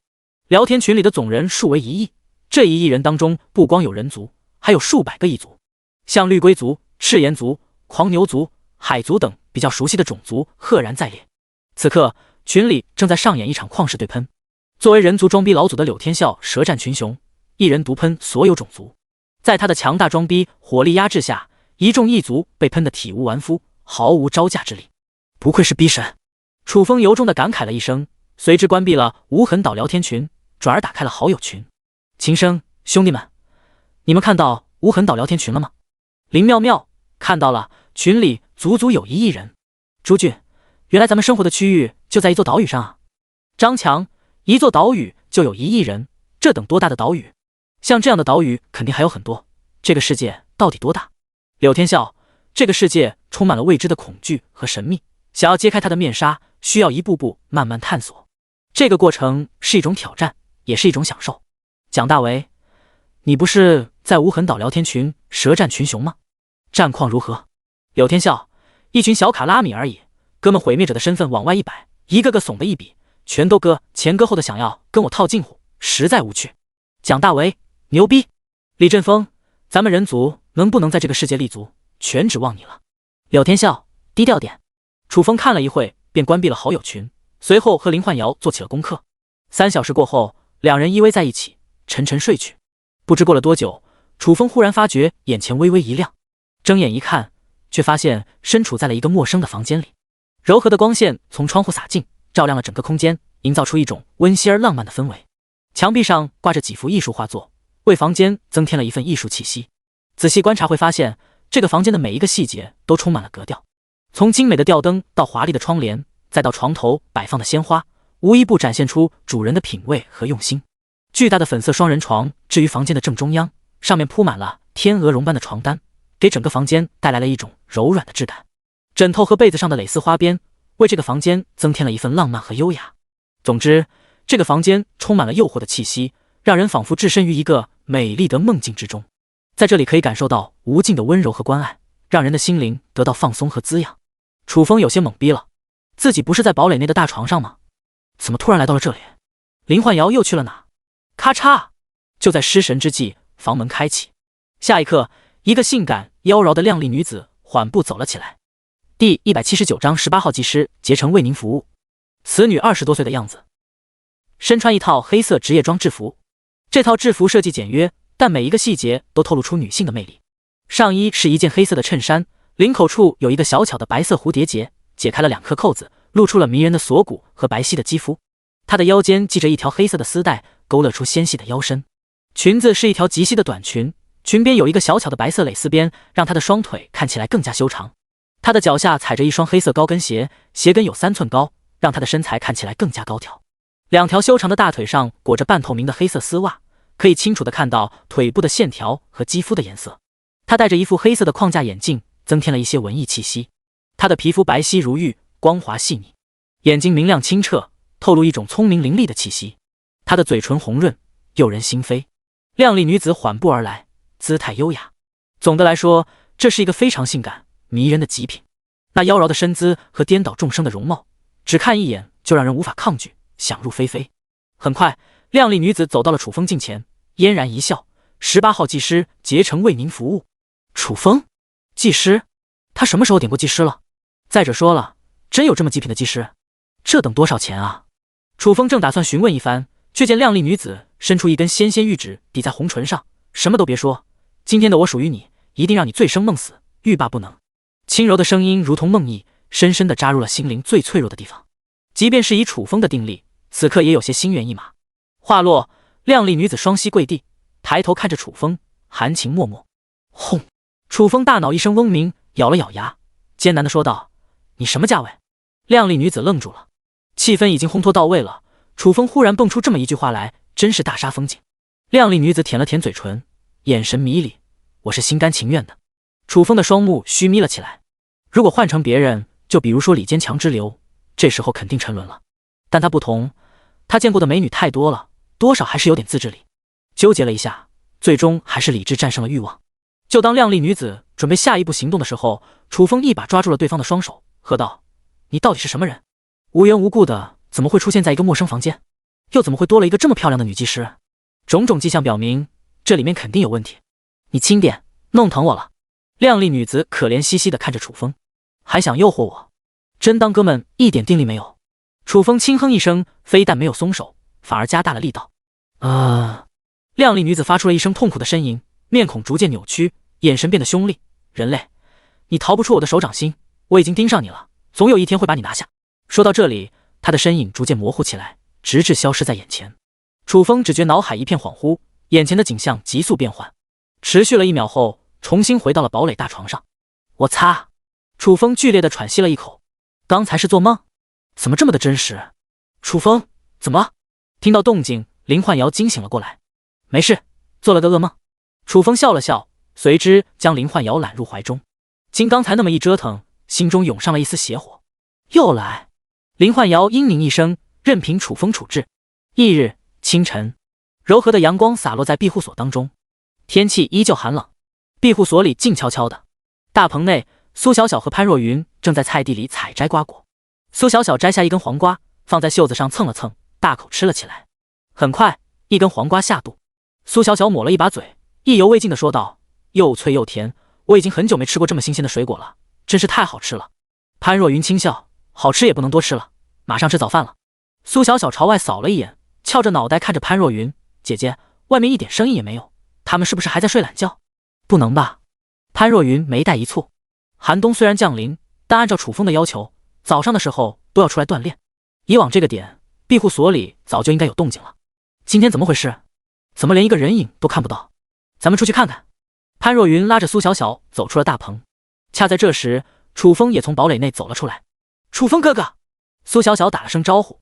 聊天群里的总人数为1亿，这1亿人当中不光有人族，还有数百个异族，像绿龟族、赤炎族、狂牛族、海族等比较熟悉的种族赫然在列。此刻群里正在上演一场旷世对喷，作为人族装逼老祖的柳天啸舌战群雄，一人独喷所有种族，在他的强大装逼火力压制下，一众异族被喷得体无完肤，毫无招架之力。不愧是逼神！楚风由衷地感慨了一声，随之关闭了无痕岛聊天群，转而打开了好友群。秦声，兄弟们，你们看到无痕岛聊天群了吗？林妙妙看到了，群里足足有1亿人。朱俊，原来咱们生活的区域就在一座岛屿上啊！张强，一座岛屿就有1亿人，这等多大的岛屿？像这样的岛屿肯定还有很多，这个世界到底多大？柳天啸，这个世界充满了未知的恐惧和神秘，想要揭开它的面纱，需要一步步慢慢探索。这个过程是一种挑战，也是一种享受。蒋大为，你不是在无痕岛聊天群舌战群雄吗？战况如何？柳天啸，一群小卡拉米而已，哥们毁灭者的身份往外一摆，一个个怂的一笔，全都割前割后的想要跟我套近乎，实在无趣。蒋大为，牛逼！李振峰，咱们人族能不能在这个世界立足，全指望你了。柳天啸，低调点。楚风看了一会，便关闭了好友群，随后和林焕瑶做起了功课。3小时过后，两人依偎在一起，沉沉睡去。不知过了多久，楚风忽然发觉眼前微微一亮，睁眼一看，却发现身处在了一个陌生的房间里。柔和的光线从窗户洒进，照亮了整个空间，营造出一种温馨而浪漫的氛围。墙壁上挂着几幅艺术画作，为房间增添了一份艺术气息。仔细观察会发现，这个房间的每一个细节都充满了格调，从精美的吊灯到华丽的窗帘，再到床头摆放的鲜花，无一不展现出主人的品味和用心。巨大的粉色双人床置于房间的正中央，上面铺满了天鹅绒般的床单，给整个房间带来了一种柔软的质感。枕头和被子上的蕾丝花边为这个房间增添了一份浪漫和优雅。总之，这个房间充满了诱惑的气息，让人仿佛置身于一个美丽的梦境之中。在这里可以感受到无尽的温柔和关爱，让人的心灵得到放松和滋养。楚风有些懵逼了，自己不是在堡垒内的大床上吗？怎么突然来到了这里？林焕瑶又去了哪？咔嚓！就在失神之际，房门开启，下一刻，一个性感妖娆的靓丽女子缓步走了起来。第179章18号技师竭诚为您服务。此女20多岁的样子，身穿一套黑色职业装制服。这套制服设计简约，但每一个细节都透露出女性的魅力。上衣是一件黑色的衬衫，领口处有一个小巧的白色蝴蝶结，解开了2颗扣子，露出了迷人的锁骨和白皙的肌肤。她的腰间系着一条黑色的丝带，勾勒出纤细的腰身。裙子是一条极细的短裙，裙边有一个小巧的白色蕾丝边，让她的双腿看起来更加修长。她的脚下踩着一双黑色高跟鞋，鞋跟有3寸高，让她的身材看起来更加高挑。2条修长的大腿上裹着半透明的黑色丝袜，可以清楚地看到腿部的线条和肌肤的颜色。她戴着一副黑色的框架眼镜，增添了一些文艺气息。她的皮肤白皙如玉，光滑细腻，眼睛明亮清澈，透露一种聪明伶俐的气息。她的嘴唇红润，诱人心扉。靓丽女子缓步而来，姿态优雅。总的来说，这是一个非常性感迷人的极品。那妖娆的身姿和颠倒众生的容貌，只看一眼就让人无法抗拒，想入非非。很快，靓丽女子走到了楚风近前，嫣然一笑：18号技师竭诚为您服务。楚风，技师？他什么时候点过技师了？再者说了，真有这么极品的技师？这等多少钱啊？楚风正打算询问一番，却见靓丽女子伸出一根纤纤玉指抵在红唇上，什么都别说，今天的我属于你，一定让你醉生梦死，欲罢不能。轻柔的声音如同梦呓，深深地扎入了心灵最脆弱的地方。即便是以楚风的定力，此刻也有些心猿意马。话落，靓丽女子双膝跪地，抬头看着楚风，含情脉脉。轰！楚风大脑一声嗡鸣，咬了咬牙，艰难地说道：“你什么价位？”靓丽女子愣住了，气氛已经烘托到位了。楚风忽然蹦出这么一句话来，真是大煞风景。靓丽女子舔了舔嘴唇，眼神迷离：“我是心甘情愿的。”楚风的双目虚眯了起来。如果换成别人，就比如说李坚强之流，这时候肯定沉沦了。但他不同，他见过的美女太多了，多少还是有点自制力。纠结了一下，最终还是理智战胜了欲望。就当靓丽女子准备下一步行动的时候，楚风一把抓住了对方的双手，喝道：“你到底是什么人？无缘无故的怎么会出现在一个陌生房间？又怎么会多了一个这么漂亮的女技师？种种迹象表明，这里面肯定有问题。你轻点，弄疼我了。”靓丽女子可怜兮兮地看着楚风，还想诱惑我，真当哥们一点定力没有？楚风轻哼一声，非但没有松手，反而加大了力道。靓丽女子发出了一声痛苦的呻吟，面孔逐渐扭曲，眼神变得凶厉。人类，你逃不出我的手掌心，我已经盯上你了，总有一天会把你拿下。说到这里，她的身影逐渐模糊起来，直至消失在眼前。楚风只觉脑海一片恍惚，眼前的景象急速变换，持续了1秒后，重新回到了堡垒大床上。我擦！楚风剧烈地喘息了一口，刚才是做梦？怎么这么的真实？楚风，怎么了？听到动静，林焕瑶惊醒了过来。没事，做了个噩梦。楚风笑了笑，随之将林焕瑶揽入怀中。经刚才那么一折腾，心中涌上了一丝邪火。又来！林焕瑶嘤咛一声，任凭楚风处置。翌日清晨，柔和的阳光洒落在庇护所当中，天气依旧寒冷。庇护所里静悄悄的，大棚内，苏小小和潘若云正在菜地里采摘瓜果。苏小小摘下一根黄瓜，放在袖子上蹭了蹭，大口吃了起来。很快，一根黄瓜下肚，苏小小抹了一把嘴，意犹未尽地说道：“又脆又甜，我已经很久没吃过这么新鲜的水果了，真是太好吃了。”潘若云轻笑：“好吃也不能多吃了，马上吃早饭了。”苏小小朝外扫了一眼，翘着脑袋看着潘若云：“姐姐，外面一点声音也没有，他们是不是还在睡懒觉？”不能吧？潘若云眉黛一蹙，寒冬虽然降临，但按照楚风的要求，早上的时候都要出来锻炼。以往这个点，庇护所里早就应该有动静了。今天怎么回事？怎么连一个人影都看不到？咱们出去看看。潘若云拉着苏小小走出了大棚。恰在这时，楚风也从堡垒内走了出来。楚风哥哥！苏小小打了声招呼。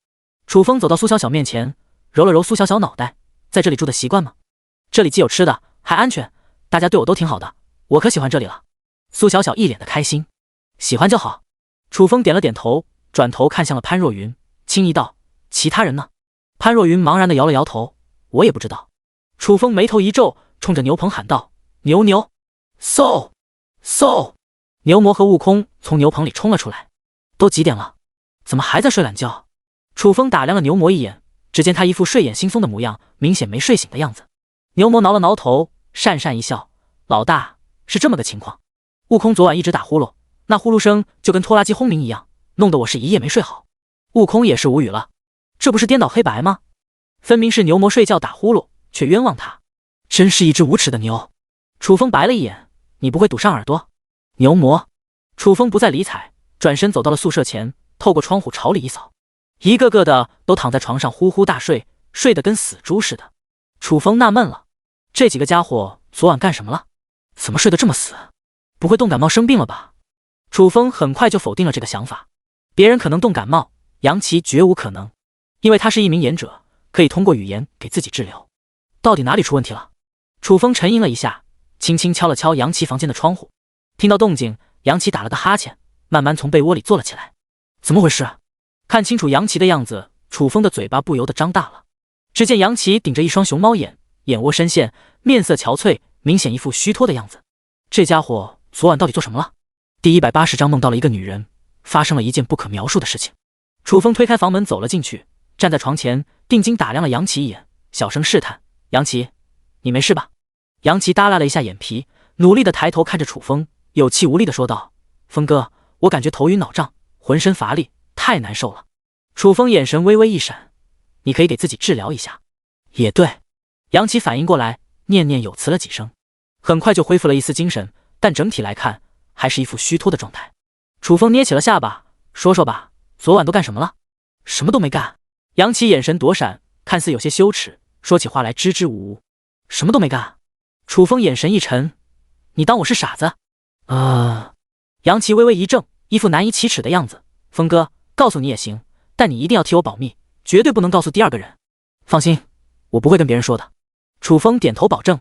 楚风走到苏小小面前，揉了揉苏小小脑袋：“在这里住的习惯吗？这里既有吃的，还安全。大家对我都挺好的，我可喜欢这里了。”苏小小一脸的开心，喜欢就好。楚风点了点头，转头看向了潘若云，轻疑道：“其他人呢？”潘若云茫然的摇了摇头：“我也不知道。”楚风眉头一皱，冲着牛棚喊道：“牛牛，嗖嗖！”牛魔和悟空从牛棚里冲了出来。都几点了？怎么还在睡懒觉？楚风打量了牛魔一眼，只见他一副睡眼惺忪的模样，明显没睡醒的样子。牛魔挠了挠头，讪讪一笑：“老大，是这么个情况。悟空昨晚一直打呼噜，那呼噜声就跟拖拉机轰鸣一样，弄得我是一夜没睡好。悟空也是无语了，这不是颠倒黑白吗？分明是牛魔睡觉打呼噜，却冤枉他，真是一只无耻的牛。楚风白了一眼，你不会堵上耳朵？牛魔。楚风不再理睬，转身走到了宿舍前，透过窗户朝里一扫，一个个的都躺在床上呼呼大睡，睡得跟死猪似的。楚风纳闷了，这几个家伙昨晚干什么了？怎么睡得这么死？不会冻感冒生病了吧？楚风很快就否定了这个想法，别人可能冻感冒，杨奇绝无可能，因为他是一名演者，可以通过语言给自己治疗。到底哪里出问题了？楚风沉吟了一下，轻轻敲了敲杨奇房间的窗户，听到动静，杨奇打了个哈欠，慢慢从被窝里坐了起来。怎么回事？看清楚杨奇的样子，楚风的嘴巴不由得张大了。只见杨奇顶着一双熊猫眼，眼窝深陷，面色憔悴，明显一副虚脱的样子。这家伙昨晚到底做什么了？第180章梦到了一个女人，发生了一件不可描述的事情。楚风推开房门走了进去，站在床前，定睛打量了杨奇一眼，小声试探：杨奇，你没事吧？杨奇耷拉了一下眼皮，努力地抬头看着楚风，有气无力地说道：风哥，我感觉头晕脑胀，浑身乏力，太难受了。楚风眼神微微一闪：你可以给自己治疗一下。也对。杨奇反应过来，念念有词了几声，很快就恢复了一丝精神，但整体来看还是一副虚脱的状态。楚风捏起了下巴，说说吧，昨晚都干什么了？什么都没干。杨奇眼神躲闪，看似有些羞耻，说起话来支支吾吾。什么都没干。楚风眼神一沉，你当我是傻子？杨奇微微一怔，一副难以启齿的样子。风哥，告诉你也行，但你一定要替我保密，绝对不能告诉第二个人。放心，我不会跟别人说的。楚风点头保证。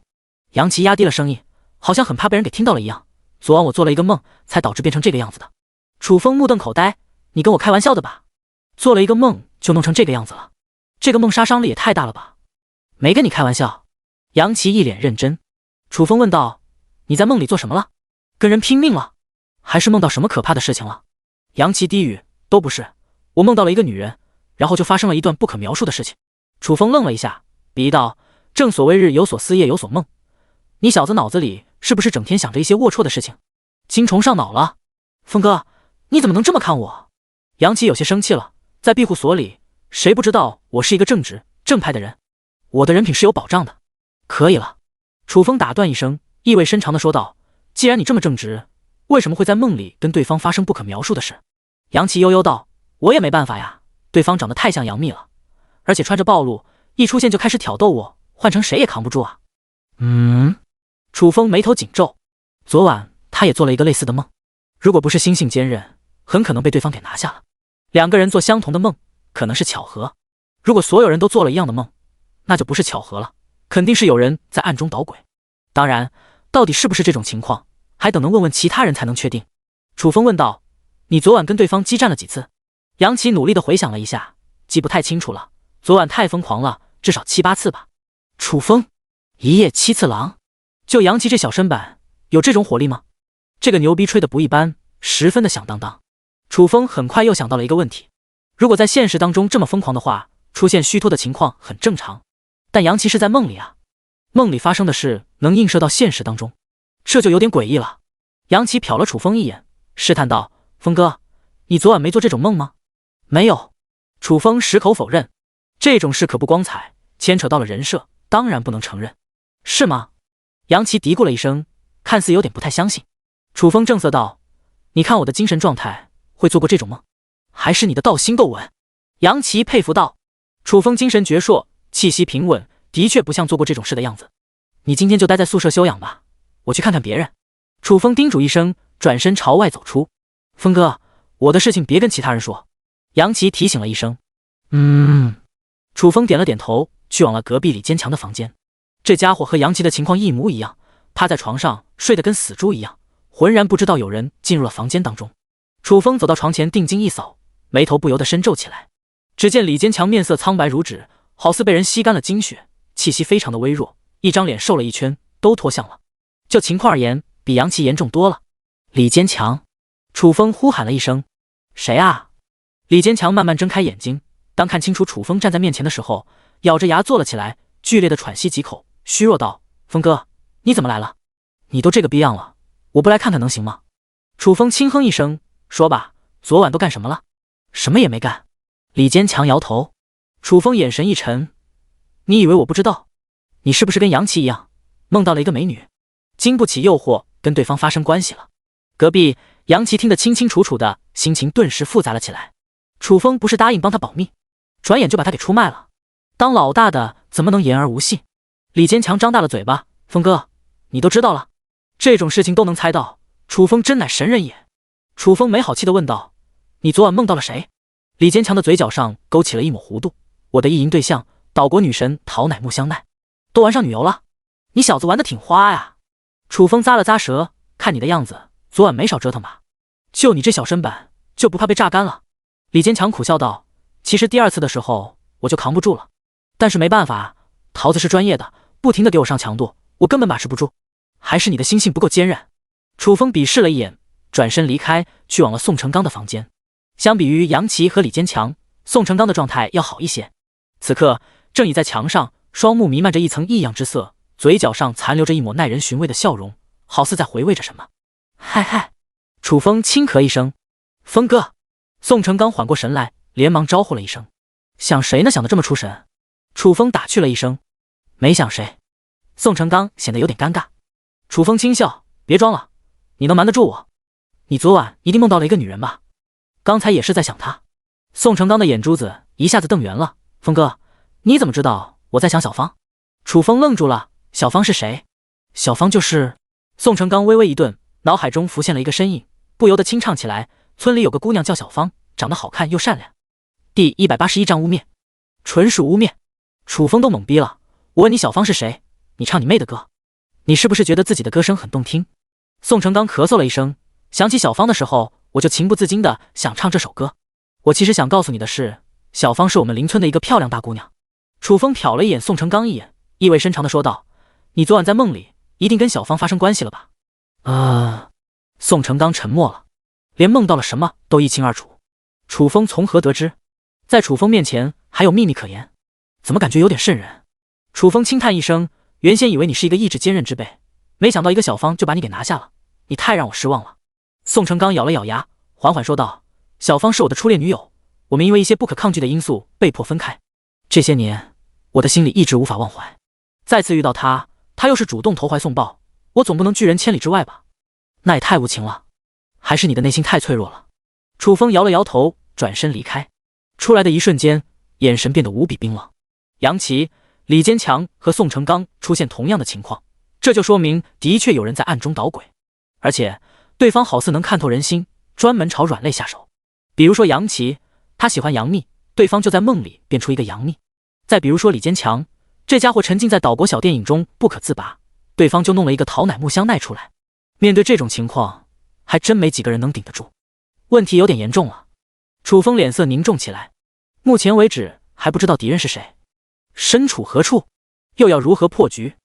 杨奇压低了声音，好像很怕被人给听到了一样。昨晚我做了一个梦，才导致变成这个样子的。楚风目瞪口呆，你跟我开玩笑的吧？做了一个梦就弄成这个样子了，这个梦杀伤力也太大了吧？没跟你开玩笑。杨奇一脸认真。楚风问道：你在梦里做什么了？跟人拼命了？还是梦到什么可怕的事情了？杨奇低语：都不是，我梦到了一个女人，然后就发生了一段不可描述的事情。楚风愣了一下，鄙夷道：正所谓日有所思夜有所梦，你小子脑子里是不是整天想着一些龌龊的事情？精虫上脑了？风哥，你怎么能这么看我？杨奇有些生气了，在庇护所里，谁不知道我是一个正直正派的人？我的人品是有保障的。可以了。楚风打断一声，意味深长地说道：既然你这么正直，为什么会在梦里跟对方发生不可描述的事？杨奇悠悠道：我也没办法呀，对方长得太像杨幂了，而且穿着暴露，一出现就开始挑逗我，换成谁也扛不住啊。楚风眉头紧皱，昨晚他也做了一个类似的梦，如果不是心性坚韧，很可能被对方给拿下了。两个人做相同的梦，可能是巧合，如果所有人都做了一样的梦，那就不是巧合了，肯定是有人在暗中捣鬼。当然，到底是不是这种情况，还等能问问其他人才能确定。楚风问道：你昨晚跟对方激战了几次？杨奇努力地回想了一下，记不太清楚了，昨晚太疯狂了，至少7、8次吧。楚风，一夜7次郎，就杨奇这小身板，有这种火力吗？这个牛逼吹得不一般，十分的响当当。楚风很快又想到了一个问题，如果在现实当中这么疯狂的话，出现虚脱的情况很正常，但杨奇是在梦里啊，梦里发生的事能映射到现实当中，这就有点诡异了。杨奇瞟了楚风一眼，试探道：风哥，你昨晚没做这种梦吗？没有。楚风矢口否认，这种事可不光彩，牵扯到了人设，当然不能承认。是吗？杨奇嘀咕了一声，看似有点不太相信。楚风正色道：你看我的精神状态，会做过这种梦？还是你的道心够稳？杨奇佩服道。楚风精神矍铄，气息平稳，的确不像做过这种事的样子。你今天就待在宿舍休养吧，我去看看别人。楚风叮嘱一声，转身朝外走出。风哥，我的事情别跟其他人说。杨奇提醒了一声。楚风点了点头，去往了隔壁李坚强的房间。这家伙和杨奇的情况一模一样，趴在床上睡得跟死猪一样，浑然不知道有人进入了房间当中。楚风走到床前，定睛一扫，眉头不由得深皱起来。只见李坚强面色苍白如纸，好似被人吸干了精血，气息非常的微弱，一张脸瘦了一圈，都脱相了。就情况而言，比杨奇严重多了。李坚强，楚风呼喊了一声：谁啊？李坚强慢慢睁开眼睛，当看清楚楚风站在面前的时候，咬着牙坐了起来，剧烈的喘息几口，虚弱道：风哥，你怎么来了？你都这个逼样了，我不来看看能行吗？楚风轻哼一声，说吧，昨晚都干什么了？什么也没干。李坚强摇头。楚风眼神一沉，你以为我不知道？你是不是跟杨琪一样，梦到了一个美女，经不起诱惑，跟对方发生关系了？隔壁杨琪听得清清楚楚的，心情顿时复杂了起来。楚风不是答应帮他保密，转眼就把他给出卖了。当老大的怎么能言而无信？李坚强张大了嘴巴，风哥，你都知道了，这种事情都能猜到，楚风真乃神人也。楚风没好气地问道，你昨晚梦到了谁？李坚强的嘴角上勾起了一抹弧度，我的意淫对象，岛国女神桃乃木香奈，都玩上女游了。你小子玩得挺花呀。楚风咂了咂舌，看你的样子，昨晚没少折腾吧？就你这小身板，就不怕被榨干了？李坚强苦笑道，其实第二次的时候我就扛不住了，但是没办法，桃子是专业的，不停地给我上强度，我根本把持不住。还是你的心性不够坚韧。楚风鄙视了一眼，转身离开，去往了宋成刚的房间。相比于杨琪和李坚强，宋成刚的状态要好一些。此刻正倚在墙上，双目弥漫着一层异样之色，嘴角上残留着一抹耐人寻味的笑容，好似在回味着什么。嗨嗨，楚风轻咳一声，风哥。宋成刚缓过神来，连忙招呼了一声，想谁呢？想得这么出神？楚风打趣了一声，没想谁。宋成刚显得有点尴尬。楚风轻笑，别装了，你能瞒得住我？你昨晚一定梦到了一个女人吧？刚才也是在想她。宋成刚的眼珠子一下子瞪圆了，风哥，你怎么知道我在想小芳？楚风愣住了，小芳是谁？小芳就是……宋成刚微微一顿，脑海中浮现了一个身影，不由得轻唱起来，村里有个姑娘叫小芳，长得好看又善良。第181章污蔑，纯属污蔑。楚风都懵逼了，我问你小芳是谁，你唱你妹的歌，你是不是觉得自己的歌声很动听？宋成刚咳嗽了一声，想起小芳的时候，我就情不自禁的想唱这首歌。我其实想告诉你的是，小芳是我们邻村的一个漂亮大姑娘。楚风瞟了一眼宋成刚一眼，意味深长的说道，你昨晚在梦里一定跟小芳发生关系了吧？宋成刚沉默了，连梦到了什么都一清二楚。楚风从何得知？在楚风面前还有秘密可言？怎么感觉有点瘆人？楚风轻叹一声，原先以为你是一个意志坚韧之辈，没想到一个小芳就把你给拿下了，你太让我失望了。宋成刚咬了咬牙，缓缓说道，小芳是我的初恋女友，我们因为一些不可抗拒的因素被迫分开，这些年我的心里一直无法忘怀。再次遇到她，她又是主动投怀送抱，我总不能拒人千里之外吧？那也太无情了。还是你的内心太脆弱了。楚风摇了摇头，转身离开。出来的一瞬间，眼神变得无比冰冷。杨琪、李坚强和宋成刚出现同样的情况，这就说明的确有人在暗中捣鬼，而且对方好似能看透人心，专门朝软肋下手。比如说杨琪，他喜欢杨幂，对方就在梦里变出一个杨幂。再比如说李坚强，这家伙沉浸在岛国小电影中不可自拔，对方就弄了一个桃乃木香奈出来。面对这种情况，还真没几个人能顶得住。问题有点严重了。楚风脸色凝重起来，目前为止还不知道敌人是谁，身处何处，又要如何破局。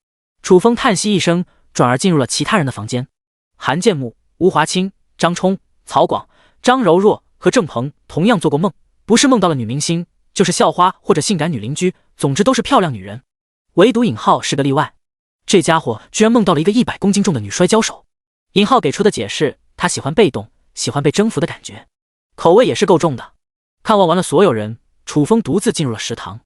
楚风叹息一声，转而进入了其他人的房间。韩建木、吴华清、张冲、曹广、张柔若和郑鹏同样做过梦，不是梦到了女明星，就是校花或者性感女邻居，总之都是漂亮女人。唯独尹浩是个例外，这家伙居然梦到了一个100公斤重的女摔跤手。尹浩给出的解释，他喜欢被动，喜欢被征服的感觉，口味也是够重的。看望完了所有人，楚风独自进入了食堂。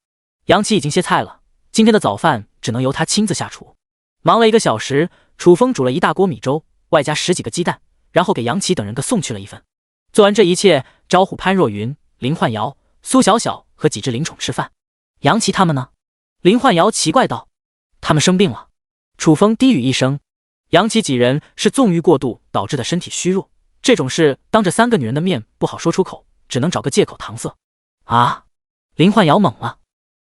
杨琪已经歇菜了，今天的早饭只能由他亲自下厨。忙了1个小时，楚风煮了一大锅米粥，外加10几个鸡蛋，然后给杨琪等人各送去了一份。做完这一切，招呼潘若云、林焕瑶、苏小小和几只灵宠吃饭。杨琪他们呢？林焕瑶奇怪道，他们生病了。楚风低语一声，杨琪几人是纵欲过度导致的身体虚弱，这种事当着3个女人的面不好说出口，只能找个借口搪塞。啊！林焕瑶懵了，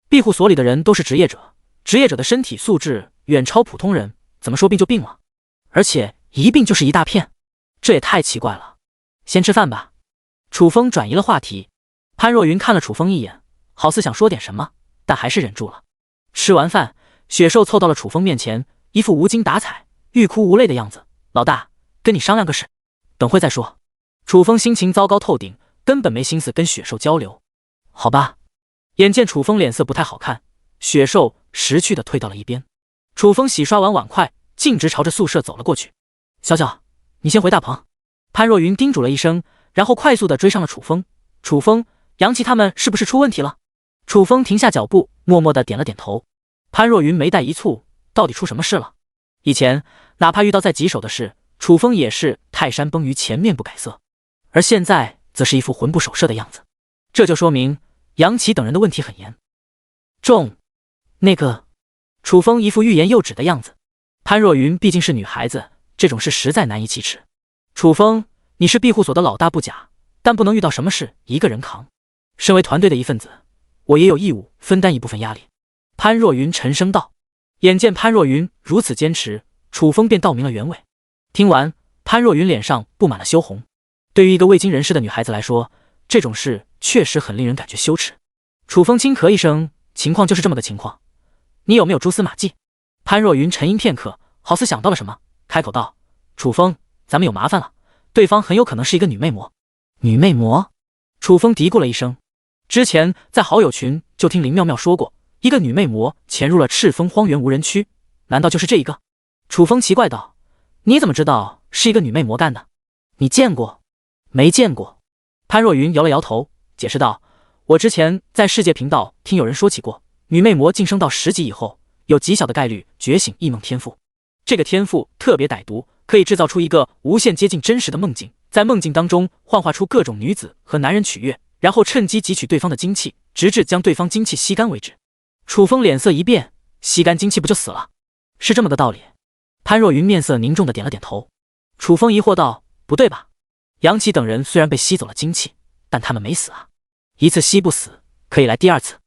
庇护所里的人都是职业者，职业者的身体素质远超普通人，怎么说病就病了？而且一病就是一大片，这也太奇怪了。先吃饭吧。楚风转移了话题。潘若云看了楚风一眼，好似想说点什么，但还是忍住了。吃完饭，雪兽凑到了楚风面前，一副无精打采、欲哭无泪的样子。老大，跟你商量个事，等会再说。楚风心情糟糕透顶，根本没心思跟雪兽交流。好吧。眼见楚风脸色不太好看，雪兽识趣的退到了一边。楚风洗刷完碗筷，径直朝着宿舍走了过去。小小，你先回大棚。潘若云叮嘱了一声，然后快速的追上了楚风。楚风，杨琪他们是不是出问题了？楚风停下脚步，默默的点了点头。潘若云眉黛一蹙，到底出什么事了？以前哪怕遇到再棘手的事，楚风也是泰山崩于前面不改色，而现在则是一副魂不守舍的样子，这就说明杨琪等人的问题很严重。那个，楚风一副欲言又止的样子。潘若云毕竟是女孩子，这种事实在难以启齿。楚风，你是庇护所的老大不假，但不能遇到什么事一个人扛。身为团队的一份子，我也有义务分担一部分压力。潘若云沉声道。眼见潘若云如此坚持，楚风便道明了原委。听完，潘若云脸上布满了羞红。对于一个未经人事的女孩子来说，这种事确实很令人感觉羞耻。楚风轻咳一声，情况就是这么个情况，你有没有蛛丝马迹？潘若云沉吟片刻，好似想到了什么，开口道：楚风，咱们有麻烦了，对方很有可能是一个女魅魔。女魅魔？楚风嘀咕了一声。之前在好友群就听林妙妙说过，一个女魅魔潜入了赤峰荒原无人区，难道就是这一个？楚风奇怪道：你怎么知道是一个女魅魔干的？你见过？没见过。潘若云摇了摇头，解释道：我之前在世界频道听有人说起过，女魅魔晋升到10级以后，有极小的概率觉醒异梦天赋。这个天赋特别歹毒，可以制造出一个无限接近真实的梦境，在梦境当中幻化出各种女子和男人取悦，然后趁机汲取对方的精气，直至将对方精气吸干为止。楚风脸色一变，吸干精气不就死了？是这么个道理。潘若云面色凝重的点了点头。楚风疑惑道：不对吧？杨琪等人虽然被吸走了精气，但他们没死啊，一次吸不死，可以来第二次。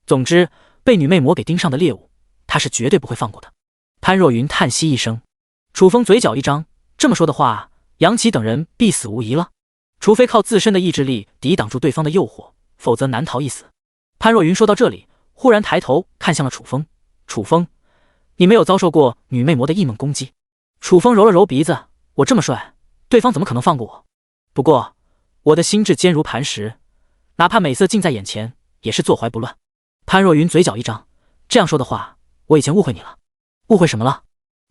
总之，被女魅魔给盯上的猎物，他是绝对不会放过的。潘若云叹息一声。楚风嘴角一张，这么说的话，杨琪等人必死无疑了，除非靠自身的意志力抵挡住对方的诱惑，否则难逃一死。潘若云说到这里，忽然抬头看向了楚风。楚风，你没有遭受过女魅魔的异梦攻击？楚风揉了揉鼻子，我这么帅，对方怎么可能放过我？不过我的心智坚如磐石，哪怕美色近在眼前，也是坐怀不乱。潘若云嘴角一张，这样说的话，我以前误会你了。误会什么了？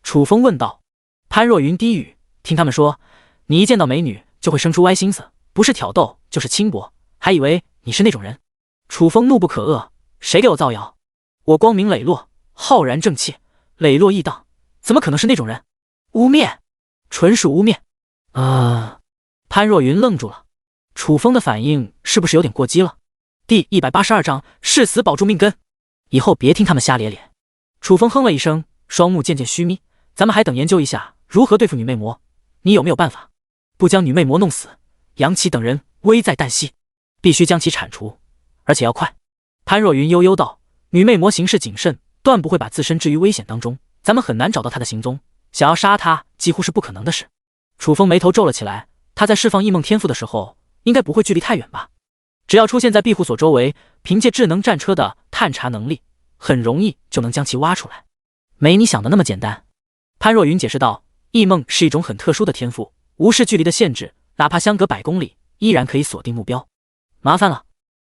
楚风问道。潘若云低语，听他们说，你一见到美女就会生出歪心思，不是挑逗就是轻薄，还以为你是那种人。楚风怒不可遏，谁给我造谣？我光明磊落，浩然正气，磊落易荡，怎么可能是那种人？污蔑，纯属污蔑。潘若云愣住了，楚风的反应是不是有点过激了？第182章誓死保住命根，以后别听他们瞎咧咧。楚风哼了一声，双目渐渐虚眯，咱们还等研究一下如何对付女魅魔，你有没有办法？不将女魅魔弄死，杨琪等人危在旦夕，必须将其铲除，而且要快。潘若云悠悠道：女魅魔行事谨慎，断不会把自身置于危险当中，咱们很难找到她的行踪，想要杀她几乎是不可能的事。楚风眉头皱了起来，他在释放异梦天赋的时候，应该不会距离太远吧？只要出现在庇护所周围，凭借智能战车的探查能力，很容易就能将其挖出来。没你想的那么简单。潘若云解释道：异梦是一种很特殊的天赋，无视距离的限制，哪怕相隔100公里，依然可以锁定目标。麻烦了。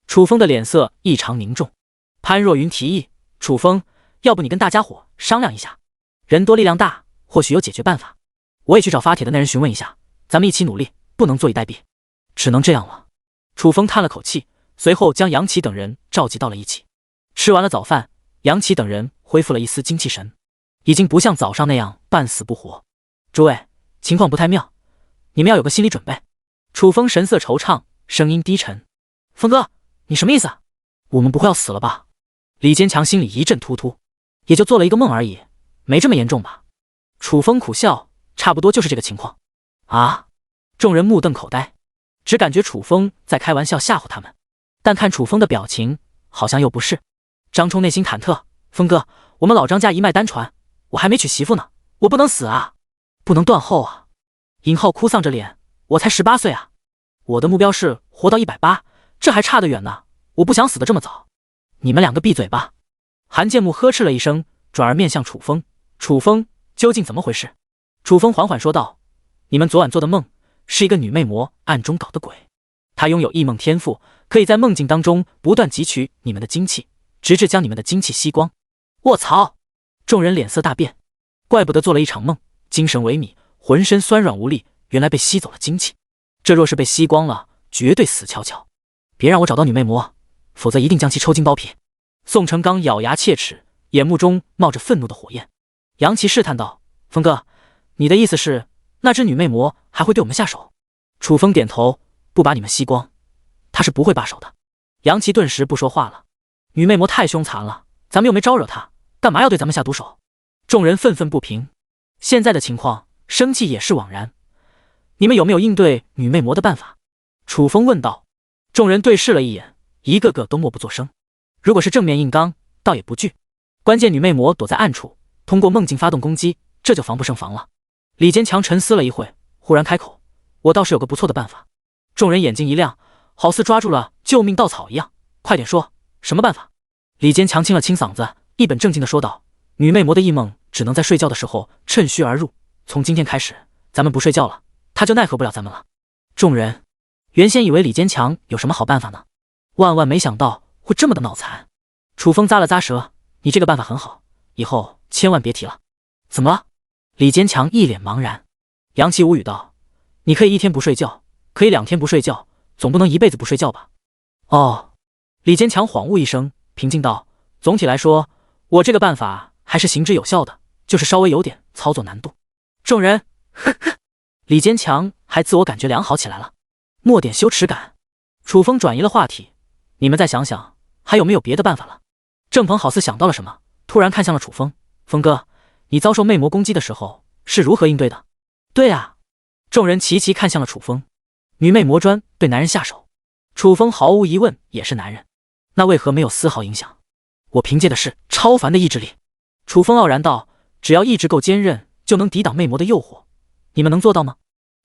楚风的脸色异常凝重。潘若云提议：楚风，要不你跟大家伙商量一下，人多力量大，或许有解决办法。我也去找发帖的那人询问一下，咱们一起努力，不能坐以待毙。只能这样了。楚风叹了口气，随后将杨琪等人召集到了一起。吃完了早饭，杨琪等人恢复了一丝精气神，已经不像早上那样半死不活。诸位，情况不太妙，你们要有个心理准备。楚风神色惆怅，声音低沉。风哥，你什么意思？我们不会要死了吧？李坚强心里一阵突突，也就做了一个梦而已，没这么严重吧？楚风苦笑，差不多就是这个情况。啊！众人目瞪口呆，只感觉楚风在开玩笑吓唬他们，但看楚风的表情，好像又不是。张冲内心忐忑，风哥，我们老张家一脉单传，我还没娶媳妇呢，我不能死啊，不能断后啊。尹浩哭丧着脸，我才18岁啊，我的目标是活到180，这还差得远呢，我不想死得这么早。你们两个闭嘴吧。韩建木呵斥了一声，转而面向楚风。楚风，究竟怎么回事？楚风缓缓说道：你们昨晚做的梦，是一个女魅魔暗中搞的鬼，她拥有异梦天赋，可以在梦境当中不断汲取你们的精气，直至将你们的精气吸光。卧槽！众人脸色大变，怪不得做了一场梦，精神萎靡，浑身酸软无力，原来被吸走了精气，这若是被吸光了，绝对死翘翘。别让我找到女魅魔，否则一定将其抽筋剥皮。宋成刚咬牙切齿，眼目中冒着愤怒的火焰。杨琪试探道：“峰哥，你的意思是，那只女魅魔还会对我们下手？”楚风点头，不把你们吸光，他是不会罢手的。杨琪顿时不说话了。女魅魔太凶残了，咱们又没招惹她，干嘛要对咱们下毒手？众人愤愤不平。现在的情况，生气也是枉然。你们有没有应对女魅魔的办法？楚风问道。众人对视了一眼，一个个都默不作声。如果是正面硬刚，倒也不惧。关键女魅魔躲在暗处，通过梦境发动攻击，这就防不胜防了。李坚强沉思了一会，忽然开口：“我倒是有个不错的办法。”众人眼睛一亮，好似抓住了救命稻草一样。快点说，什么办法？李坚强清了清嗓子，一本正经地说道：“女魅魔的异梦只能在睡觉的时候趁虚而入，从今天开始，咱们不睡觉了，她就奈何不了咱们了。”众人原先以为李坚强有什么好办法呢，万万没想到会这么的脑残。楚风咂了咂舌：“你这个办法很好，以后千万别提了。”怎么了？李坚强一脸茫然。杨琪无语道：“你可以1天不睡觉，可以2天不睡觉，总不能一辈子不睡觉吧？”哦。李坚强恍悟一声，平静道：“总体来说，我这个办法还是行之有效的，就是稍微有点操作难度。”众人呵呵。李坚强还自我感觉良好起来了，莫点羞耻感。楚风转移了话题：“你们再想想，还有没有别的办法了？”郑鹏好似想到了什么，突然看向了楚风：“风哥，你遭受魅魔攻击的时候是如何应对的？”“对啊。”众人齐齐看向了楚风。女魅魔专对男人下手，楚风毫无疑问也是男人，那为何没有丝毫影响？我凭借的是超凡的意志力。楚风傲然道：“只要意志够坚韧，就能抵挡魅魔的诱惑。你们能做到吗？”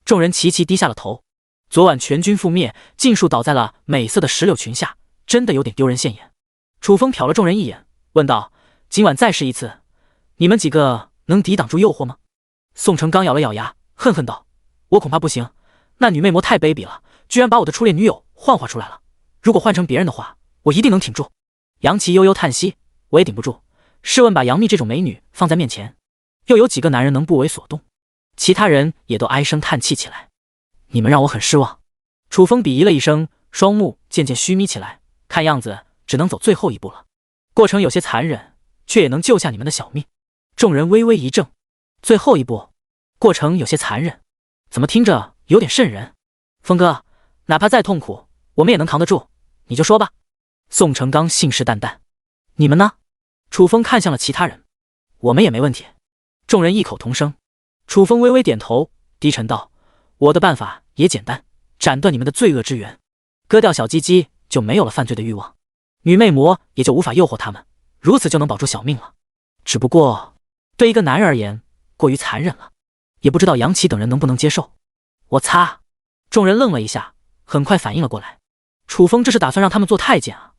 众人齐齐低下了头。昨晚全军覆灭，尽数倒在了美色的石榴裙下，真的有点丢人现眼。楚风瞟了众人一眼，问道：“今晚再试一次，你们几个能抵挡住诱惑吗？”宋成刚咬了咬牙，恨恨道：“我恐怕不行，那女魅魔太卑鄙了，居然把我的初恋女友幻化出来了。如果换成别人的话，我一定能挺住。”杨琪悠悠叹息：“我也顶不住。试问把杨幂这种美女放在面前，又有几个男人能不为所动？”其他人也都唉声叹气起来。“你们让我很失望。”楚风鄙夷了一声，双目渐渐虚眯起来，看样子只能走最后一步了。过程有些残忍，却也能救下你们的小命。众人微微一怔，最后一步，过程有些残忍，怎么听着有点瘆人？风哥，哪怕再痛苦，我们也能扛得住，你就说吧。宋成刚信誓旦旦。你们呢？楚风看向了其他人。我们也没问题。众人异口同声。楚风微微点头，低沉道：“我的办法也简单，斩断你们的罪恶之源，割掉小鸡鸡，就没有了犯罪的欲望，女魅魔也就无法诱惑他们，如此就能保住小命了。只不过对一个男人而言，过于残忍了，也不知道杨琪等人能不能接受。”我擦！众人愣了一下，很快反应了过来。楚风这是打算让他们做太监啊？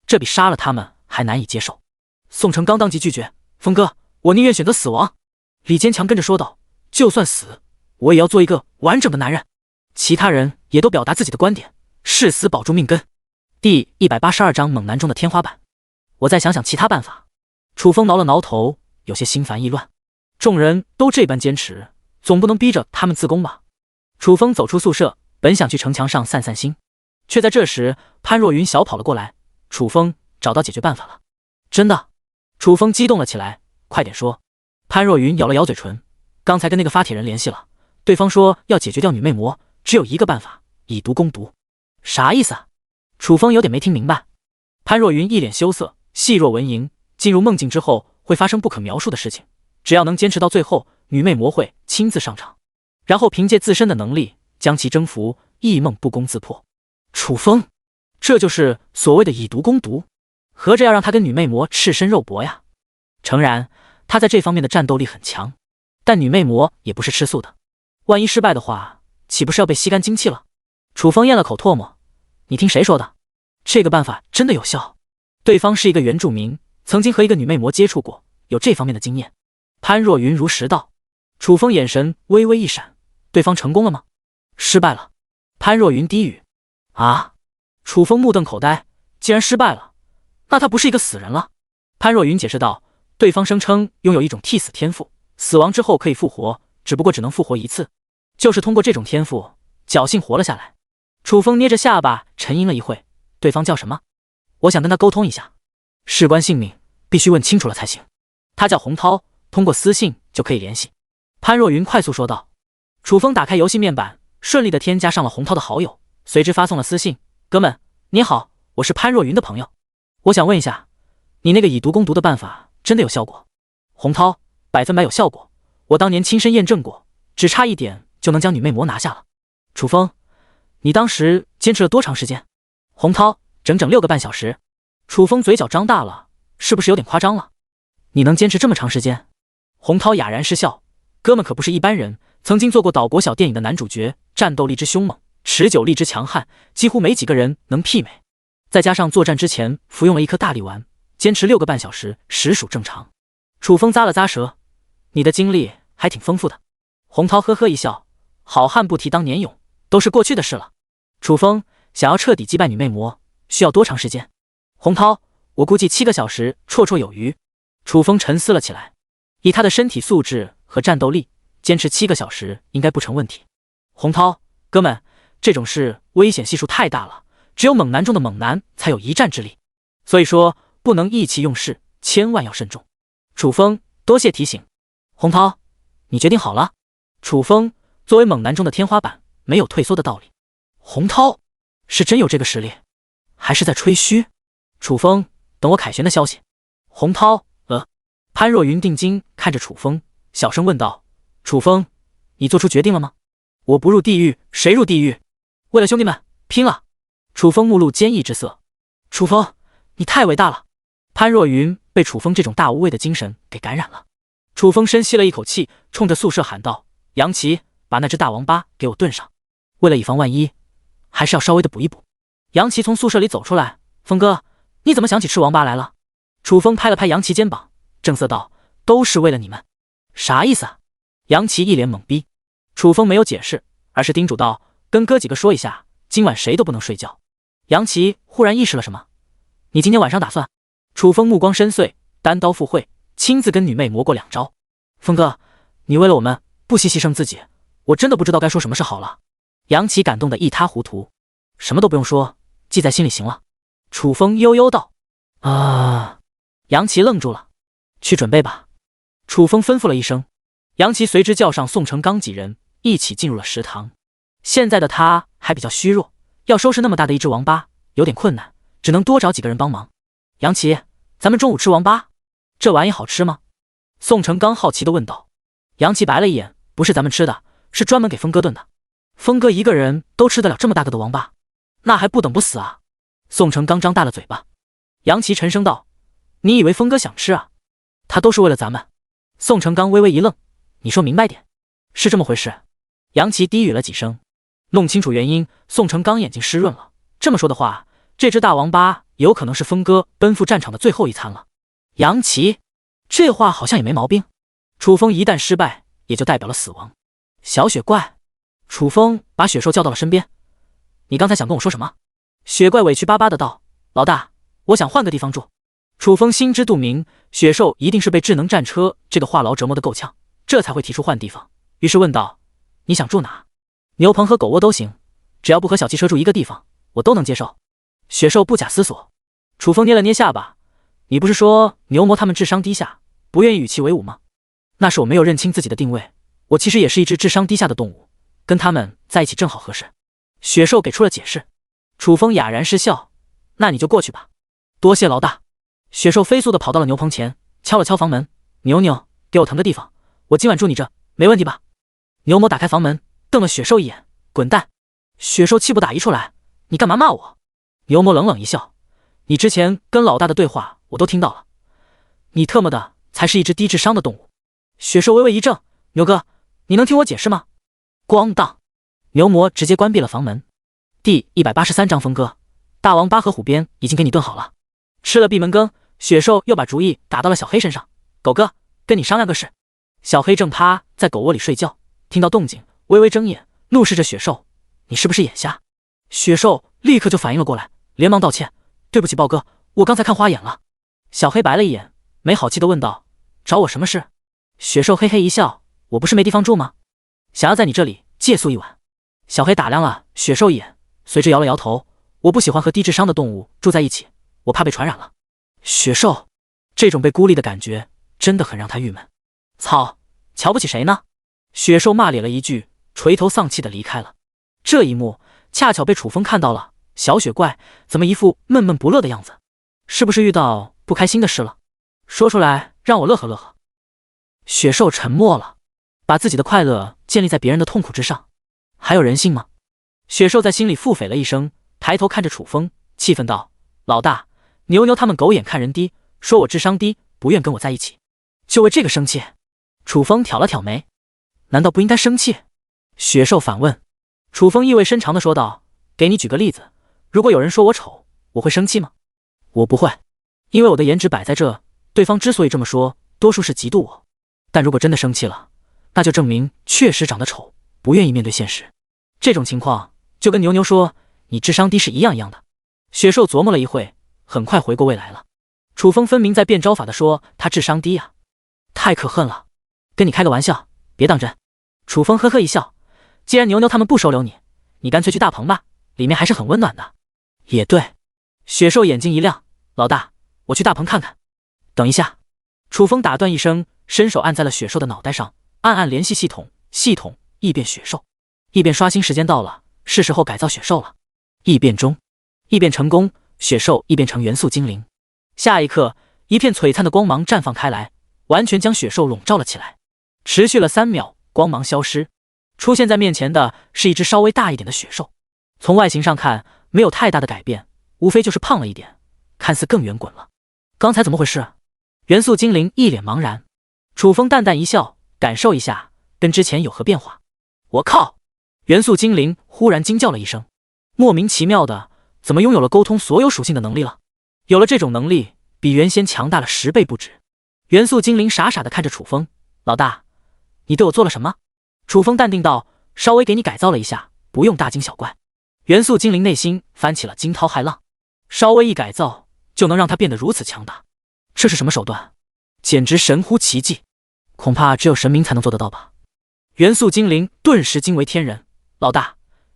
这比杀了他们还难以接受。宋成刚当即拒绝：“风哥，我宁愿选择死亡。”李坚强跟着说道：“就算死，我也要做一个完整的男人。”其他人也都表达自己的观点：誓死保住命根。第182章猛男中的天花板。我再想想其他办法。楚风挠了挠头，有些心烦意乱。众人都这般坚持，总不能逼着他们自宫吧？楚风走出宿舍，本想去城墙上散散心，却在这时潘若云小跑了过来：“楚风，找到解决办法了。”真的？楚风激动了起来：“快点说。”潘若云咬了咬嘴唇：“刚才跟那个发帖人联系了，对方说要解决掉女魅魔，只有一个办法，以毒攻毒。”啥意思啊？楚风有点没听明白。潘若云一脸羞涩，细若蚊蝇，进入梦境之后会发生不可描述的事情，只要能坚持到最后，女魅魔会亲自上场，然后凭借自身的能力将其征服，异梦不攻自破。楚风，这就是所谓的以毒攻毒，合着要让他跟女魅魔赤身肉搏呀。诚然，他在这方面的战斗力很强，但女魅魔也不是吃素的，万一失败的话，岂不是要被吸干精气了？楚风咽了口唾沫：“你听谁说的？这个办法真的有效？对方是一个原住民，曾经和一个女魅魔接触过，有这方面的经验。”潘若云如实道。楚风眼神微微一闪：“对方成功了吗？”“失败了。”潘若云低语。“啊？”楚风目瞪口呆：“既然失败了，那他不是一个死人了？”潘若云解释道：“对方声称拥有一种替死天赋，死亡之后可以复活，只不过只能复活一次。就是通过这种天赋，侥幸活了下来。楚风捏着下巴沉吟了一会，对方叫什么？我想跟他沟通一下，事关性命，必须问清楚了才行。他叫洪涛，通过私信就可以联系。潘若云快速说道。楚风打开游戏面板，顺利的添加上了洪涛的好友，随之发送了私信：哥们，你好，我是潘若云的朋友，我想问一下，你那个以毒攻毒的办法真的有效果？洪涛100%有效果，我当年亲身验证过，只差一点就能将女魅魔拿下了。楚风，你当时坚持了多长时间？洪涛，整整6个半小时。楚风嘴角张大了，是不是有点夸张了？你能坚持这么长时间？洪涛哑然失笑，哥们可不是一般人，曾经做过岛国小电影的男主角，战斗力之凶猛，持久力之强悍，几乎没几个人能媲美。再加上作战之前服用了一颗大力丸，坚持6个半小时实属正常。楚风咂了咂舌，你的经历还挺丰富的。洪涛呵呵一笑，好汉不提当年勇，都是过去的事了。楚风，想要彻底击败女魅魔，需要多长时间？洪涛，我估计7个小时绰绰有余。楚风沉思了起来，以他的身体素质和战斗力，坚持7个小时应该不成问题。洪涛，哥们，这种事危险系数太大了，只有猛男中的猛男才有一战之力，所以说不能意气用事，千万要慎重。楚风，多谢提醒。洪涛，你决定好了？楚风，作为猛男中的天花板，没有退缩的道理。洪涛，是真有这个实力，还是在吹嘘？楚风，等我凯旋的消息。洪涛，潘若云定睛看着楚风，小声问道：楚风，你做出决定了吗？我不入地狱，谁入地狱？为了兄弟们，拼了！楚风目露坚毅之色。楚风，你太伟大了！潘若云被楚风这种大无畏的精神给感染了。楚风深吸了一口气，冲着宿舍喊道：杨琪，把那只大王八给我炖上，为了以防万一，还是要稍微的补一补。杨琪从宿舍里走出来，风哥，你怎么想起吃王八来了？楚风拍了拍杨琪肩膀，正色道：都是为了你们。啥意思啊？杨琪一脸懵逼。楚风没有解释，而是叮嘱道：跟哥几个说一下，今晚谁都不能睡觉。杨琪忽然意识了什么，你今天晚上打算？楚风目光深邃，单刀赴会，亲自跟女魅魔过2招。风哥，你为了我们不惜牺牲自己，我真的不知道该说什么是好了。杨琪感动得一塌糊涂。什么都不用说，记在心里行了。楚风悠悠道。杨琪愣住了。去准备吧。楚风吩咐了一声，杨琪随之叫上宋成刚几人一起进入了食堂。现在的他还比较虚弱，要收拾那么大的一只王八有点困难，只能多找几个人帮忙。杨琪，咱们中午吃王八，这玩意好吃吗？宋成刚好奇地问道。杨琪白了一眼，不是咱们吃的，是专门给峰哥炖的。峰哥一个人都吃得了这么大个的王八，那还不等不死啊？宋成刚张大了嘴巴。杨琪沉声道：你以为峰哥想吃啊？他都是为了咱们。宋成刚微微一愣，你说明白点，是这么回事？杨琪低语了几声，弄清楚原因，宋成刚眼睛湿润了。这么说的话，这只大王八有可能是峰哥奔赴战场的最后一餐了。杨琪，这话好像也没毛病。楚风一旦失败，也就代表了死亡。小雪怪，楚风把雪兽叫到了身边。你刚才想跟我说什么？雪怪委屈巴巴的道：老大，我想换个地方住。楚风心知肚明，雪兽一定是被智能战车这个话痨折磨的够呛，这才会提出换地方。于是问道：你想住哪？牛棚和狗窝都行，只要不和小汽车住一个地方，我都能接受。雪兽不假思索。楚风捏了捏下巴：你不是说牛魔他们智商低下，不愿意与其为伍吗？那是我没有认清自己的定位，我其实也是一只智商低下的动物，跟他们在一起正好合适。雪兽给出了解释。楚风哑然失笑：那你就过去吧。多谢老大。雪兽飞速地跑到了牛棚前，敲了敲房门：牛牛，给我腾个地方，我今晚住你这，没问题吧？牛魔打开房门，瞪了雪兽一眼：滚蛋！雪兽气不打一处来：你干嘛骂我？牛魔冷冷一笑：你之前跟老大的对话我都听到了，你特么的才是一只低智商的动物。雪兽微微一怔：牛哥，你能听我解释吗？咣当，牛魔直接关闭了房门。第183章峰哥，大王八和虎鞭已经给你炖好了。吃了闭门羹，雪兽又把主意打到了小黑身上。狗哥，跟你商量个事。小黑正趴在狗窝里睡觉，听到动静微微睁眼，怒视着雪兽：你是不是眼瞎？雪兽立刻就反应了过来，连忙道歉：对不起豹哥，我刚才看花眼了。小黑白了一眼，没好气地问道：找我什么事？雪兽嘿嘿一笑：我不是没地方住吗？想要在你这里借宿一晚。小黑打量了雪兽一眼，随之摇了摇头，我不喜欢和低智商的动物住在一起，我怕被传染了。雪兽，这种被孤立的感觉真的很让他郁闷。操，瞧不起谁呢？雪兽骂咧了一句，垂头丧气的离开了。这一幕恰巧被楚风看到了，小雪怪怎么一副闷闷不乐的样子？是不是遇到不开心的事了？说出来让我乐呵乐呵。雪兽沉默了，把自己的快乐建立在别人的痛苦之上，还有人性吗？雪兽在心里腹诽了一声，抬头看着楚风，气愤道：老大，牛牛他们狗眼看人低，说我智商低，不愿跟我在一起，就为这个生气？楚风挑了挑眉，难道不应该生气？雪兽反问。楚风意味深长地说道：给你举个例子，如果有人说我丑，我会生气吗？我不会，因为我的颜值摆在这，对方之所以这么说，多数是嫉妒我。但如果真的生气了，那就证明确实长得丑，不愿意面对现实。这种情况就跟牛牛说你智商低是一样的。雪兽琢磨了一会，很快回过味来了。楚风分明在变招法的说他智商低啊，太可恨了。跟你开个玩笑，别当真。楚风呵呵一笑，既然牛牛他们不收留你，你干脆去大棚吧，里面还是很温暖的。也对。雪兽眼睛一亮，老大，我去大棚看看。等一下。楚风打断一声，伸手按在了雪兽的脑袋上，暗联系系统，系统异变雪兽。异变刷新时间到了，是时候改造雪兽了。异变中，异变成功，雪兽异变成元素精灵。下一刻，一片璀璨的光芒绽放开来，完全将雪兽笼罩了起来。持续了3秒，光芒消失，出现在面前的是一只稍微大一点的雪兽。从外形上看，没有太大的改变，无非就是胖了一点，看似更圆滚了。刚才怎么回事？元素精灵一脸茫然。楚风淡淡一笑，感受一下，跟之前有何变化？我靠！元素精灵忽然惊叫了一声，莫名其妙的，怎么拥有了沟通所有属性的能力了？有了这种能力，比原先强大了10倍不止。元素精灵傻傻的看着楚风，老大，你对我做了什么？楚风淡定道，稍微给你改造了一下，不用大惊小怪。元素精灵内心翻起了惊涛骇浪，稍微一改造就能让他变得如此强大，这是什么手段？简直神乎其技，恐怕只有神明才能做得到吧。元素精灵顿时惊为天人，老大，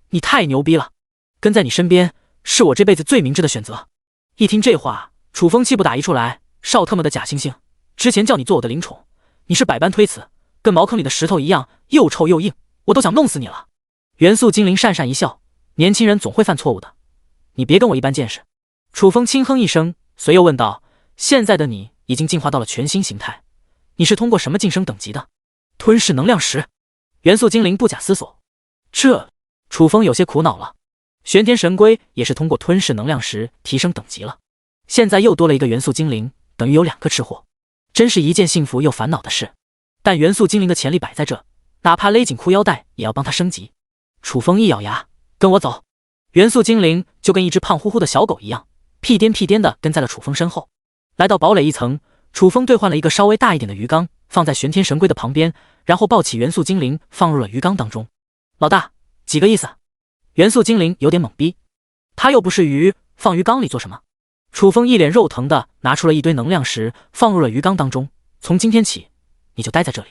你太牛逼了，跟在你身边是我这辈子最明智的选择。一听这话，楚风气不打一处来，少他妈的假惺惺，之前叫你做我的灵宠，你是百般推辞，跟茅坑里的石头一样，又臭又硬，我都想弄死你了。元素精灵讪讪一笑，年轻人总会犯错误的，你别跟我一般见识。楚风轻哼一声，随又问道，现在的你已经进化到了全新形态，你是通过什么晋升等级的？吞噬能量石。元素精灵不假思索，这……楚风有些苦恼了。玄天神龟也是通过吞噬能量石提升等级了，现在又多了一个元素精灵，等于有2个吃货，真是一件幸福又烦恼的事。但元素精灵的潜力摆在这，哪怕勒紧裤腰带也要帮他升级。楚风一咬牙，跟我走。元素精灵就跟一只胖乎乎的小狗一样，屁颠屁颠的跟在了楚风身后。来到堡垒一层，楚风兑换了一个稍微大一点的鱼缸，放在玄天神龟的旁边，然后抱起元素精灵放入了鱼缸当中。老大，几个意思？元素精灵有点懵逼，他又不是鱼，放鱼缸里做什么？楚风一脸肉疼的拿出了一堆能量石，放入了鱼缸当中。从今天起，你就待在这里，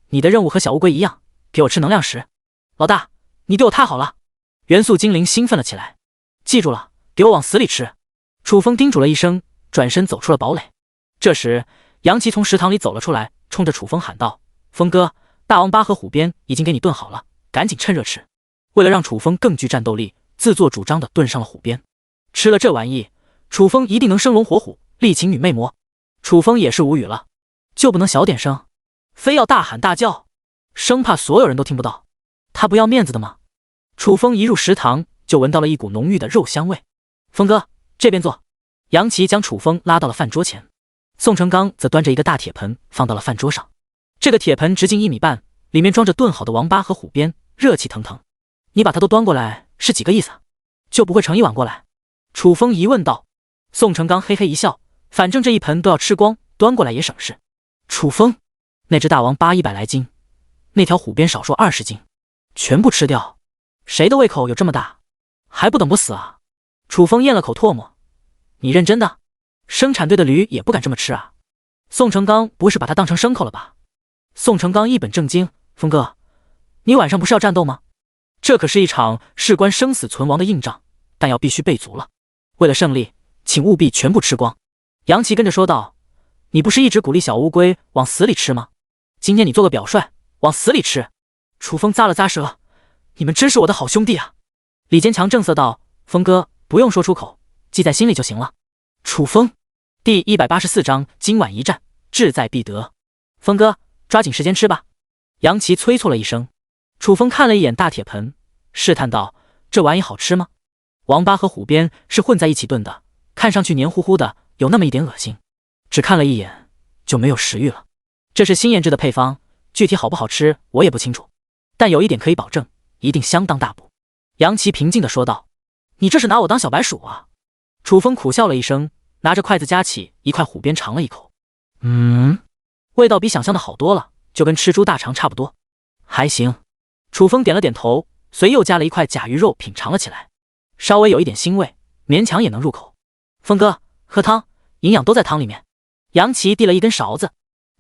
你的任务和小乌龟一样，给我吃能量石。老大，你对我太好了！元素精灵兴奋了起来，记住了，给我往死里吃！楚风叮嘱了一声，转身走出了堡垒。这时，杨琪从食堂里走了出来，冲着楚风喊道：风哥，大王八和虎鞭已经给你炖好了，赶紧趁热吃。为了让楚风更具战斗力，自作主张的炖上了虎鞭。吃了这玩意，楚风一定能生龙活虎，力擒女魅魔。楚风也是无语了，就不能小点声，非要大喊大叫，生怕所有人都听不到，他不要面子的吗？楚风一入食堂就闻到了一股浓郁的肉香味。风哥，这边坐。杨琪将楚风拉到了饭桌前，宋成刚则端着一个大铁盆放到了饭桌上。这个铁盆直径1米半，里面装着炖好的王八和虎鞭，热气腾腾。你把它都端过来是几个意思？就不会盛一碗过来？楚风疑问道。宋成刚嘿嘿一笑，反正这一盆都要吃光，端过来也省事。楚风，那只大王八100来斤，那条虎鞭少说20斤，全部吃掉，谁的胃口有这么大？还不等不死啊？楚风咽了口唾沫，你认真的？生产队的驴也不敢这么吃啊？宋成刚不是把它当成牲口了吧？宋成刚一本正经，风哥，你晚上不是要战斗吗？这可是一场事关生死存亡的硬仗，弹药必须备足了。为了胜利，请务必全部吃光。杨琪跟着说道：“你不是一直鼓励小乌龟往死里吃吗？今天你做个表率，往死里吃。”楚风咂了咂舌：“你们真是我的好兄弟啊！”李坚强正色道：“风哥，不用说出口，记在心里就行了。”楚风第184章，今晚一战，志在必得。风哥，抓紧时间吃吧。杨琪催促了一声。楚风看了一眼大铁盆，试探道：“这玩意好吃吗？”王八和虎鞭是混在一起炖的，看上去黏糊糊的，有那么一点恶心。只看了一眼就没有食欲了。这是新研制的配方，具体好不好吃我也不清楚，但有一点可以保证，一定相当大补。杨琪平静地说道：“你这是拿我当小白鼠啊？”楚风苦笑了一声，拿着筷子夹起一块虎鞭尝了一口，味道比想象的好多了，就跟吃猪大肠差不多，还行。楚风点了点头，随又夹了一块甲鱼肉品尝了起来，稍微有一点腥味，勉强也能入口。风哥，喝汤，营养都在汤里面。杨琪递了一根勺子，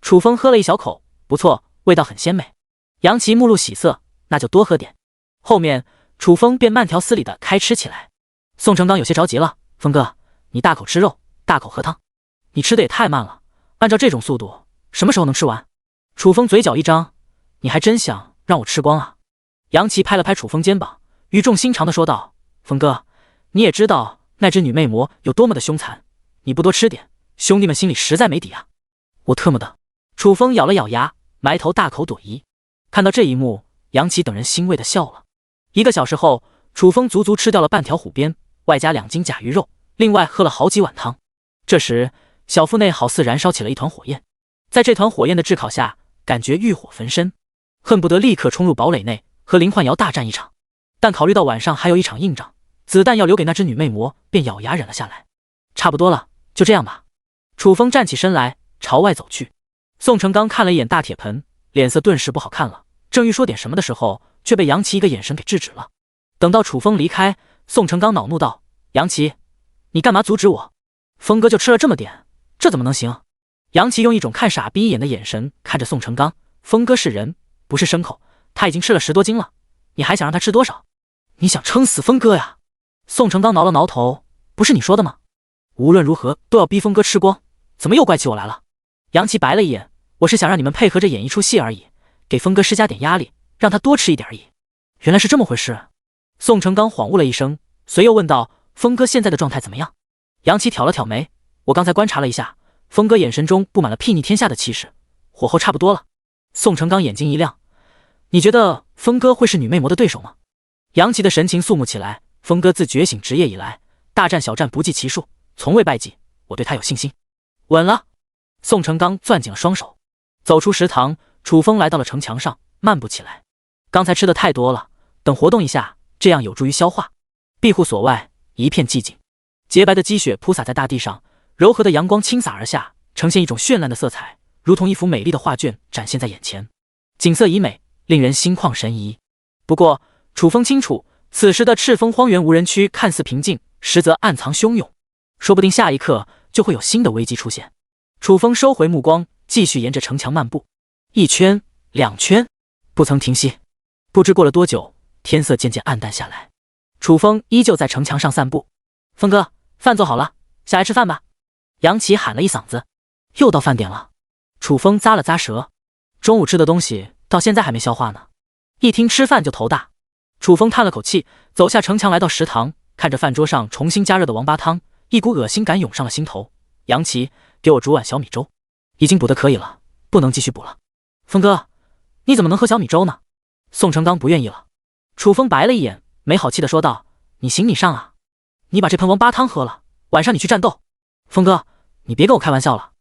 楚风喝了一小口，不错，味道很鲜美。杨琪目露喜色，那就多喝点。后面楚风便慢条斯理的开吃起来。宋成刚有些着急了：“风哥，你大口吃肉，大口喝汤，你吃的也太慢了，按照这种速度，什么时候能吃完？”楚风嘴角一张：“你还真想让我吃光啊？”杨琪拍了拍楚风肩膀，语重心长的说道：“风哥，你也知道那只女魅魔有多么的凶残，你不多吃点，兄弟们心里实在没底啊！”我特么的！楚风咬了咬牙，埋头大口朵颐。看到这一幕，杨琪等人欣慰的笑了。1个小时后，楚风足足吃掉了半条虎鞭，外加2斤甲鱼肉，另外喝了好几碗汤。这时，小腹内好似燃烧起了一团火焰，在这团火焰的炙烤下，感觉欲火焚身，恨不得立刻冲入堡垒内和林焕瑶大战一场。但考虑到晚上还有一场硬仗，子弹要留给那只女魅魔，便咬牙忍了下来。差不多了，就这样吧。楚风站起身来，朝外走去。宋成刚看了一眼大铁盆，脸色顿时不好看了，正欲说点什么的时候，却被杨琪一个眼神给制止了。等到楚风离开，宋成刚恼怒道：“杨琪，你干嘛阻止我？风哥就吃了这么点，这怎么能行？”杨琪用一种看傻逼一眼的眼神看着宋成刚：“风哥是人，不是牲口，他已经吃了10多斤了，你还想让他吃多少？你想撑死风哥呀？”宋成刚挠了挠头：“不是你说的吗？无论如何都要逼风哥吃光，怎么又怪起我来了？”杨琪白了一眼：“我是想让你们配合着演一出戏而已，给风哥施加点压力，让他多吃一点而已。”原来是这么回事。宋成刚恍悟了一声，随又问道：“风哥现在的状态怎么样？”杨琪挑了挑眉：“我刚才观察了一下，风哥眼神中布满了睥睨天下的气势，火候差不多了。”宋成刚眼睛一亮：“你觉得风哥会是女魅魔的对手吗？”杨琪的神情肃穆起来：“风哥自觉醒职业以来，大战小战不计其数，从未败绩，我对他有信心。”稳了。宋成刚攥紧了双手，走出食堂，楚风来到了城墙上，漫步起来。刚才吃的太多了，等活动一下，这样有助于消化。庇护所外一片寂静，洁白的积雪铺洒在大地上，柔和的阳光倾洒而下，呈现一种绚烂的色彩，如同一幅美丽的画卷展现在眼前。景色宜美，令人心旷神怡。不过楚风清楚，此时的赤峰荒原无人区看似平静，实则暗藏汹涌，说不定下一刻就会有新的危机出现。楚风收回目光，继续沿着城墙漫步，1圈2圈，不曾停息。不知过了多久，天色渐渐暗淡下来。楚风依旧在城墙上散步。“风哥，饭做好了，下来吃饭吧。”杨琪喊了一嗓子。又到饭点了。楚风咂了咂舌，中午吃的东西到现在还没消化呢。一听吃饭就头大。楚风叹了口气，走下城墙来到食堂，看着饭桌上重新加热的王八汤，一股恶心感涌上了心头。杨琪，给我煮碗小米粥，已经补得可以了，不能继续补了。风哥，你怎么能喝小米粥呢？宋成刚不愿意了。楚风白了一眼，没好气的说道：“你行你上啊，你把这盆王八汤喝了，晚上你去战斗。”风哥，你别跟我开玩笑了，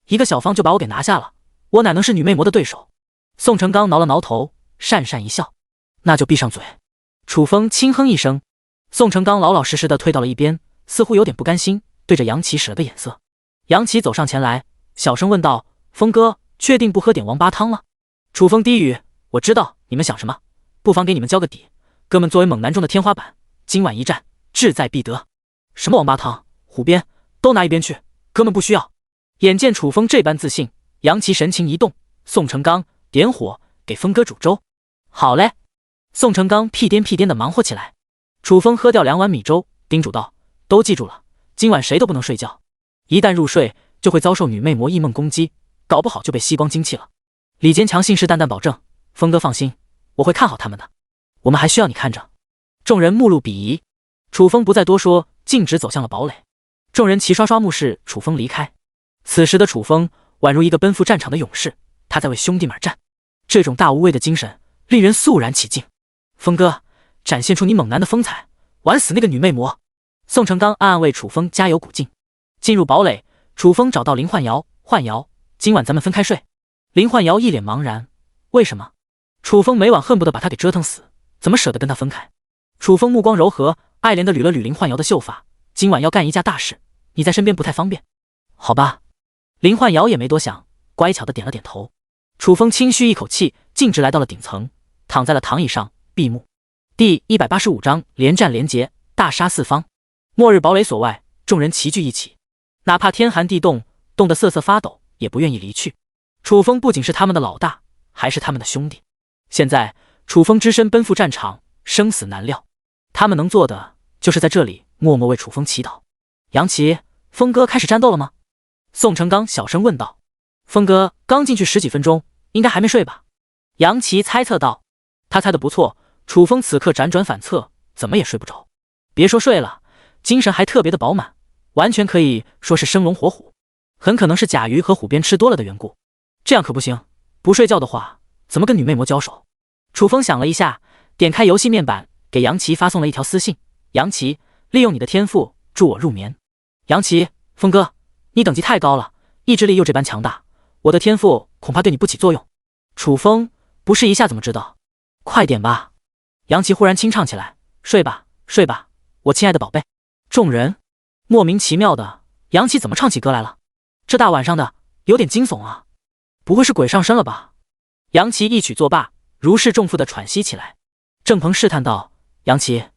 一个小方就把我给拿下了，我哪能是女魅魔的对手？宋成刚挠了挠头，讪讪一笑：“那就闭上嘴。”楚风轻哼一声，宋成刚老老实实的退到了一边，似乎有点不甘心，对着杨琪使了个眼色。杨琪走上前来，小声问道：“风哥，确定不喝点王八汤了？”楚风低语：“我知道你们想什么，不妨给你们交个底。哥们作为猛男中的天花板，今晚一战，志在必得。什么王八汤、虎鞭，都拿一边去，哥们不需要。”眼见楚风这般自信，杨琪神情一动：“宋成刚，点火，给风哥煮粥。”“好嘞。”宋成刚屁颠屁颠的忙活起来。楚风喝掉2碗米粥，叮嘱道：“都记住了，今晚谁都不能睡觉，一旦入睡就会遭受女魅魔异梦攻击，搞不好就被吸光精气了。”李坚强信誓旦旦保证：“风哥放心，我会看好他们的，我们还需要你看着。”众人目露鄙夷。楚风不再多说，径直走向了堡垒。众人齐刷刷目视楚风离开。此时的楚风宛如一个奔赴战场的勇士，他在为兄弟们而战，这种大无畏的精神令人肃然起敬。风哥，展现出你猛男的风采，玩死那个女魅魔！宋成刚暗暗为楚风加油鼓劲。进入堡垒，楚风找到林焕瑶，焕瑶，今晚咱们分开睡。林焕瑶一脸茫然，为什么？楚风每晚恨不得把他给折腾死，怎么舍得跟他分开？楚风目光柔和，爱怜地捋了捋林焕瑶的秀发，今晚要干一架大事，你在身边不太方便。好吧。林焕瑶也没多想，乖巧地点了点头。楚风轻吁一口气，径直来到了顶层，躺在了躺椅上闭目。第185章连战连捷，大杀四方。末日堡垒所外，众人齐聚一起，哪怕天寒地冻，冻得瑟瑟发抖，也不愿意离去。楚风不仅是他们的老大，还是他们的兄弟。现在楚风只身奔赴战场，生死难料，他们能做的就是在这里默默为楚风祈祷。杨琪，风哥开始战斗了吗？宋成刚小声问道。风哥刚进去10几分钟，应该还没睡吧？杨琪猜测道。他猜得不错，楚风此刻辗转反侧，怎么也睡不着。别说睡了，精神还特别的饱满，完全可以说是生龙活虎。很可能是甲鱼和虎鞭吃多了的缘故。这样可不行，不睡觉的话，怎么跟女魅魔交手？楚风想了一下，点开游戏面板，给杨琪发送了一条私信：杨琪，利用你的天赋助我入眠。杨琪，风哥，你等级太高了，意志力又这般强大，我的天赋恐怕对你不起作用。楚风，不试一下怎么知道？快点吧。杨琪忽然轻唱起来：睡吧，睡吧，我亲爱的宝贝。众人莫名其妙的，杨琪怎么唱起歌来了？这大晚上的，有点惊悚啊，不会是鬼上身了吧？杨琪一曲作罢，如释重负的喘息起来。郑鹏试探道：杨琪，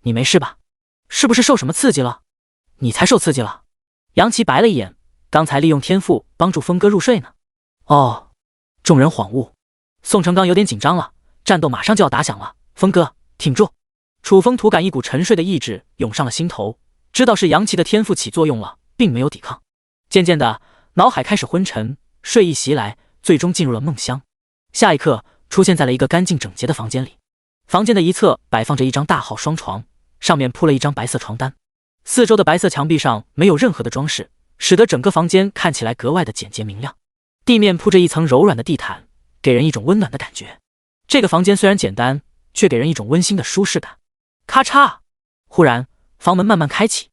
你没事吧？是不是受什么刺激了？你才受刺激了。杨琪白了一眼，刚才利用天赋帮助风哥入睡呢。哦。众人恍悟。宋成刚有点紧张了，战斗马上就要打响了，风哥挺住。楚风突感一股沉睡的意志涌上了心头，知道是杨琪的天赋起作用了，并没有抵抗。渐渐的，脑海开始昏沉，睡意袭来，最终进入了梦乡。下一刻，出现在了一个干净整洁的房间里。房间的一侧摆放着一张大号双床，上面铺了一张白色床单，四周的白色墙壁上没有任何的装饰，使得整个房间看起来格外的简洁明亮。地面铺着一层柔软的地毯，给人一种温暖的感觉。这个房间虽然简单，却给人一种温馨的舒适感。咔嚓！忽然，房门慢慢开启。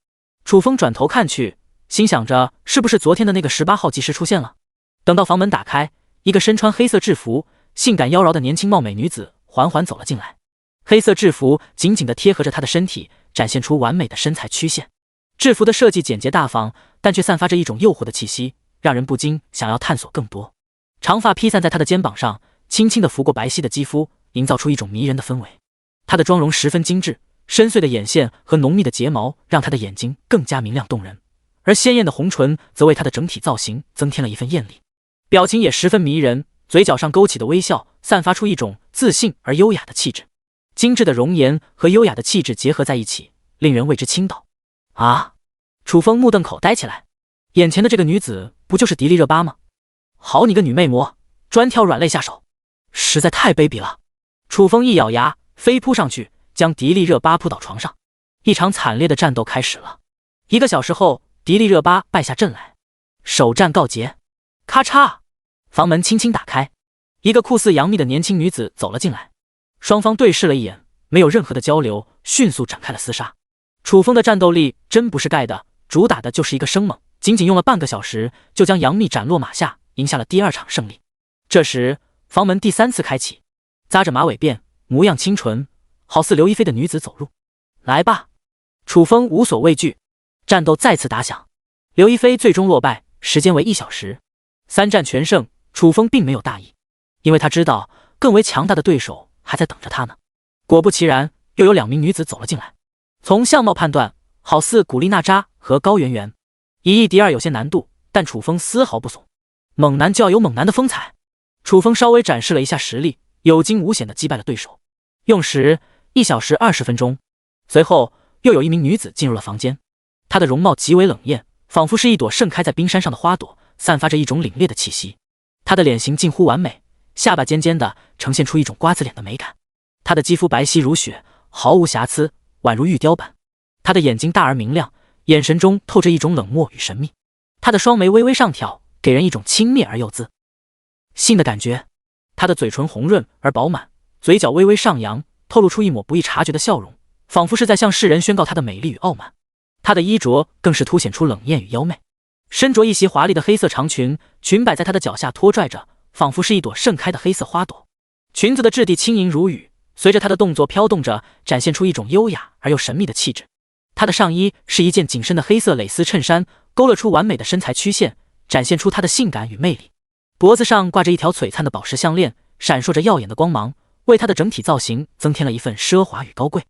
楚风转头看去，心想着是不是昨天的那个18号技师出现了。等到房门打开，一个身穿黑色制服、性感妖娆的年轻貌美女子缓缓走了进来。黑色制服紧紧地贴合着她的身体，展现出完美的身材曲线。制服的设计简洁大方，但却散发着一种诱惑的气息，让人不禁想要探索更多。长发披散在她的肩膀上，轻轻地拂过白皙的肌肤，营造出一种迷人的氛围。她的妆容十分精致，深邃的眼线和浓密的睫毛让她的眼睛更加明亮动人，而鲜艳的红唇则为她的整体造型增添了一份艳丽。表情也十分迷人，嘴角上勾起的微笑散发出一种自信而优雅的气质。精致的容颜和优雅的气质结合在一起，令人为之倾倒。啊！楚风目瞪口呆起来，眼前的这个女子不就是迪丽热巴吗？好你个女魅魔，专挑软肋下手，实在太卑鄙了。楚风一咬牙，飞扑上去，将迪丽热巴扑倒床上。一场惨烈的战斗开始了。1个小时后，迪丽热巴败下阵来，首战告捷。咔嚓！房门轻轻打开，一个酷似杨幂的年轻女子走了进来。双方对视了一眼，没有任何的交流，迅速展开了厮杀。楚风的战斗力真不是盖的，主打的就是一个生猛，仅仅用了半个小时，就将杨幂斩落马下，赢下了第2场胜利。这时，房门第3次开启，扎着马尾辫，模样清纯，好似刘亦菲的女子走入。来吧！楚风无所畏惧，战斗再次打响。刘亦菲最终落败，时间为1小时。3战全胜，楚风并没有大意，因为他知道更为强大的对手还在等着他呢。果不其然，又有2名女子走了进来。从相貌判断，好似古力娜扎和高圆圆。以一敌2有些难度，但楚风丝毫不怂。猛男就要有猛男的风采。楚风稍微展示了一下实力，有惊无险地击败了对手。用时1小时20分钟。随后又有一名女子进入了房间，她的容貌极为冷艳，仿佛是一朵盛开在冰山上的花朵，散发着一种凛冽的气息。她的脸型近乎完美，下巴尖尖的，呈现出一种瓜子脸的美感。她的肌肤白皙如雪，毫无瑕疵，宛如玉雕般。她的眼睛大而明亮，眼神中透着一种冷漠与神秘。她的双眉微微上挑，给人一种轻蔑而又自信的感觉。她的嘴唇红润而饱满，嘴角微微上扬，透露出一抹不易察觉的笑容，仿佛是在向世人宣告她的美丽与傲慢。她的衣着更是凸显出冷艳与妖媚，身着一袭华丽的黑色长裙，裙摆在她的脚下拖拽着，仿佛是一朵盛开的黑色花朵。裙子的质地轻盈如雨，随着她的动作飘动着，展现出一种优雅而又神秘的气质。她的上衣是一件紧身的黑色蕾丝衬衫，勾勒出完美的身材曲线，展现出她的性感与魅力。脖子上挂着一条璀璨的宝石项链，闪烁着耀眼的光芒，为她的整体造型增添了一份奢华与高贵。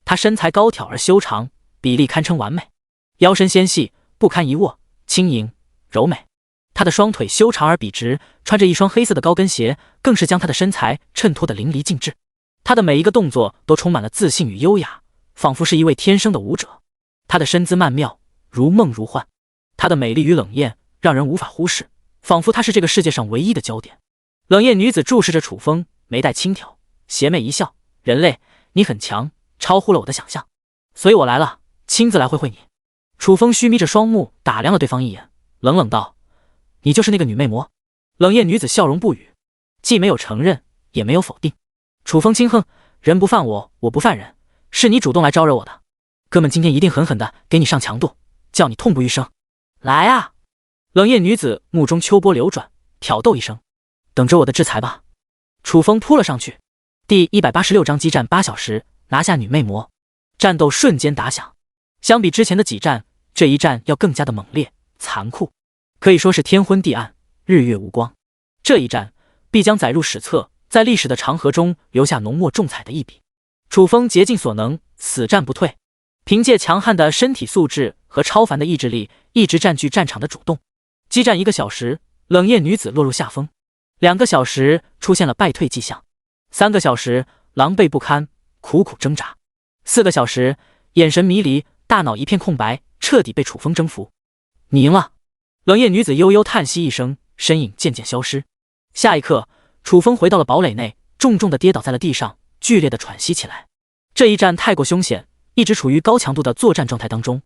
她身材高挑而修长，比例堪称完美，腰身纤细，不堪一握，轻盈柔美。她的双腿修长而笔直，穿着一双黑色的高跟鞋，更是将她的身材衬托得淋漓尽致。她的每一个动作都充满了自信与优雅，仿佛是一位天生的舞者。她的身姿曼妙，如梦如幻。她的美丽与冷艳让人无法忽视，仿佛她是这个世界上唯一的焦点。冷艳女子注视着楚风，眉黛轻挑，邪魅一笑：“人类，你很强，超乎了我的想象，所以我来了，亲自来会会你。”楚风虚眯着双目打量了对方一眼，冷冷道：“你就是那个女魅魔？”冷艳女子笑容不语，既没有承认，也没有否定。楚风轻哼：“人不犯我，我不犯人，是你主动来招惹我的。哥们今天一定狠狠的给你上强度，叫你痛不欲生。来啊！”冷艳女子目中秋波流转，挑逗一声：“等着我的制裁吧。”楚风扑了上去。第186章激战8小时，拿下女魅魔。战斗瞬间打响，相比之前的几战，这一战要更加的猛烈残酷，可以说是天昏地暗，日月无光。这一战必将载入史册，在历史的长河中留下浓墨重彩的一笔。楚风竭尽所能，死战不退，凭借强悍的身体素质和超凡的意志力，一直占据战场的主动。激战1个小时，冷艳女子落入下风；2个小时出现了败退迹象；3个小时狼狈不堪，苦苦挣扎；4个小时眼神迷离，大脑一片空白，彻底被楚风征服。你赢了！冷艳女子悠悠叹息一声，身影渐渐消失。下一刻，楚风回到了堡垒内，重重的跌倒在了地上，剧烈的喘息起来。这一战太过凶险，一直处于高强度的作战状态当中，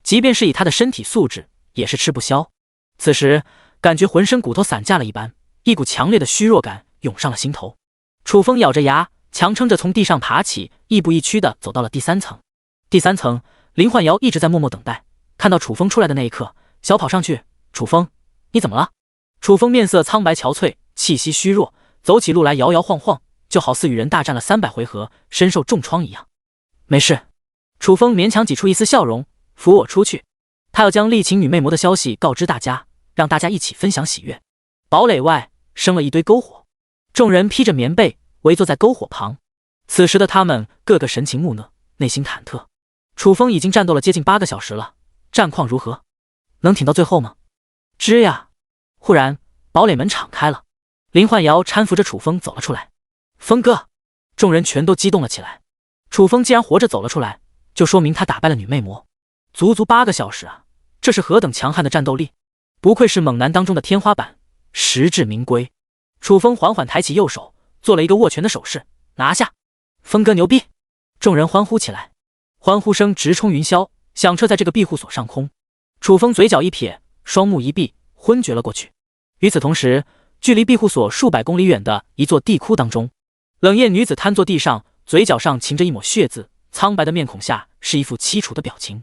即便是以他的身体素质，也是吃不消。此时感觉浑身骨头散架了一般，一股强烈的虚弱感涌上了心头。楚风咬着牙，强撑着从地上爬起，亦步亦趋地走到了第3层。第3层，林焕瑶一直在默默等待，看到楚风出来的那一刻，小跑上去：“楚风，你怎么了？”楚风面色苍白憔悴，气息虚弱，走起路来摇摇晃晃，就好似与人大战了300回合，身受重创一样。没事。楚风勉强挤出一丝笑容：“扶我出去。”他要将力擒女魅魔的消息告知大家，让大家一起分享喜悦。堡垒外生了一堆篝火，众人披着棉被围坐在篝火旁。此时的他们个个神情木讷，内心忐忑。楚风已经战斗了接近8个小时了，战况如何？能挺到最后吗？吱呀！忽然堡垒门敞开了，林焕瑶搀扶着楚风走了出来。风哥！众人全都激动了起来。楚风既然活着走了出来，就说明他打败了女魅魔。足足8个小时啊，这是何等强悍的战斗力！不愧是猛男当中的天花板，实至名归。楚风缓缓抬起右手，做了一个握拳的手势：“拿下！”风哥牛逼！众人欢呼起来，欢呼声直冲云霄，响彻在这个庇护所上空。楚风嘴角一撇，双目一闭，昏厥了过去。与此同时，距离庇护所数百公里远的一座地窟当中，冷艳女子瘫坐地上，嘴角上噙着一抹血渍，苍白的面孔下是一副凄楚的表情。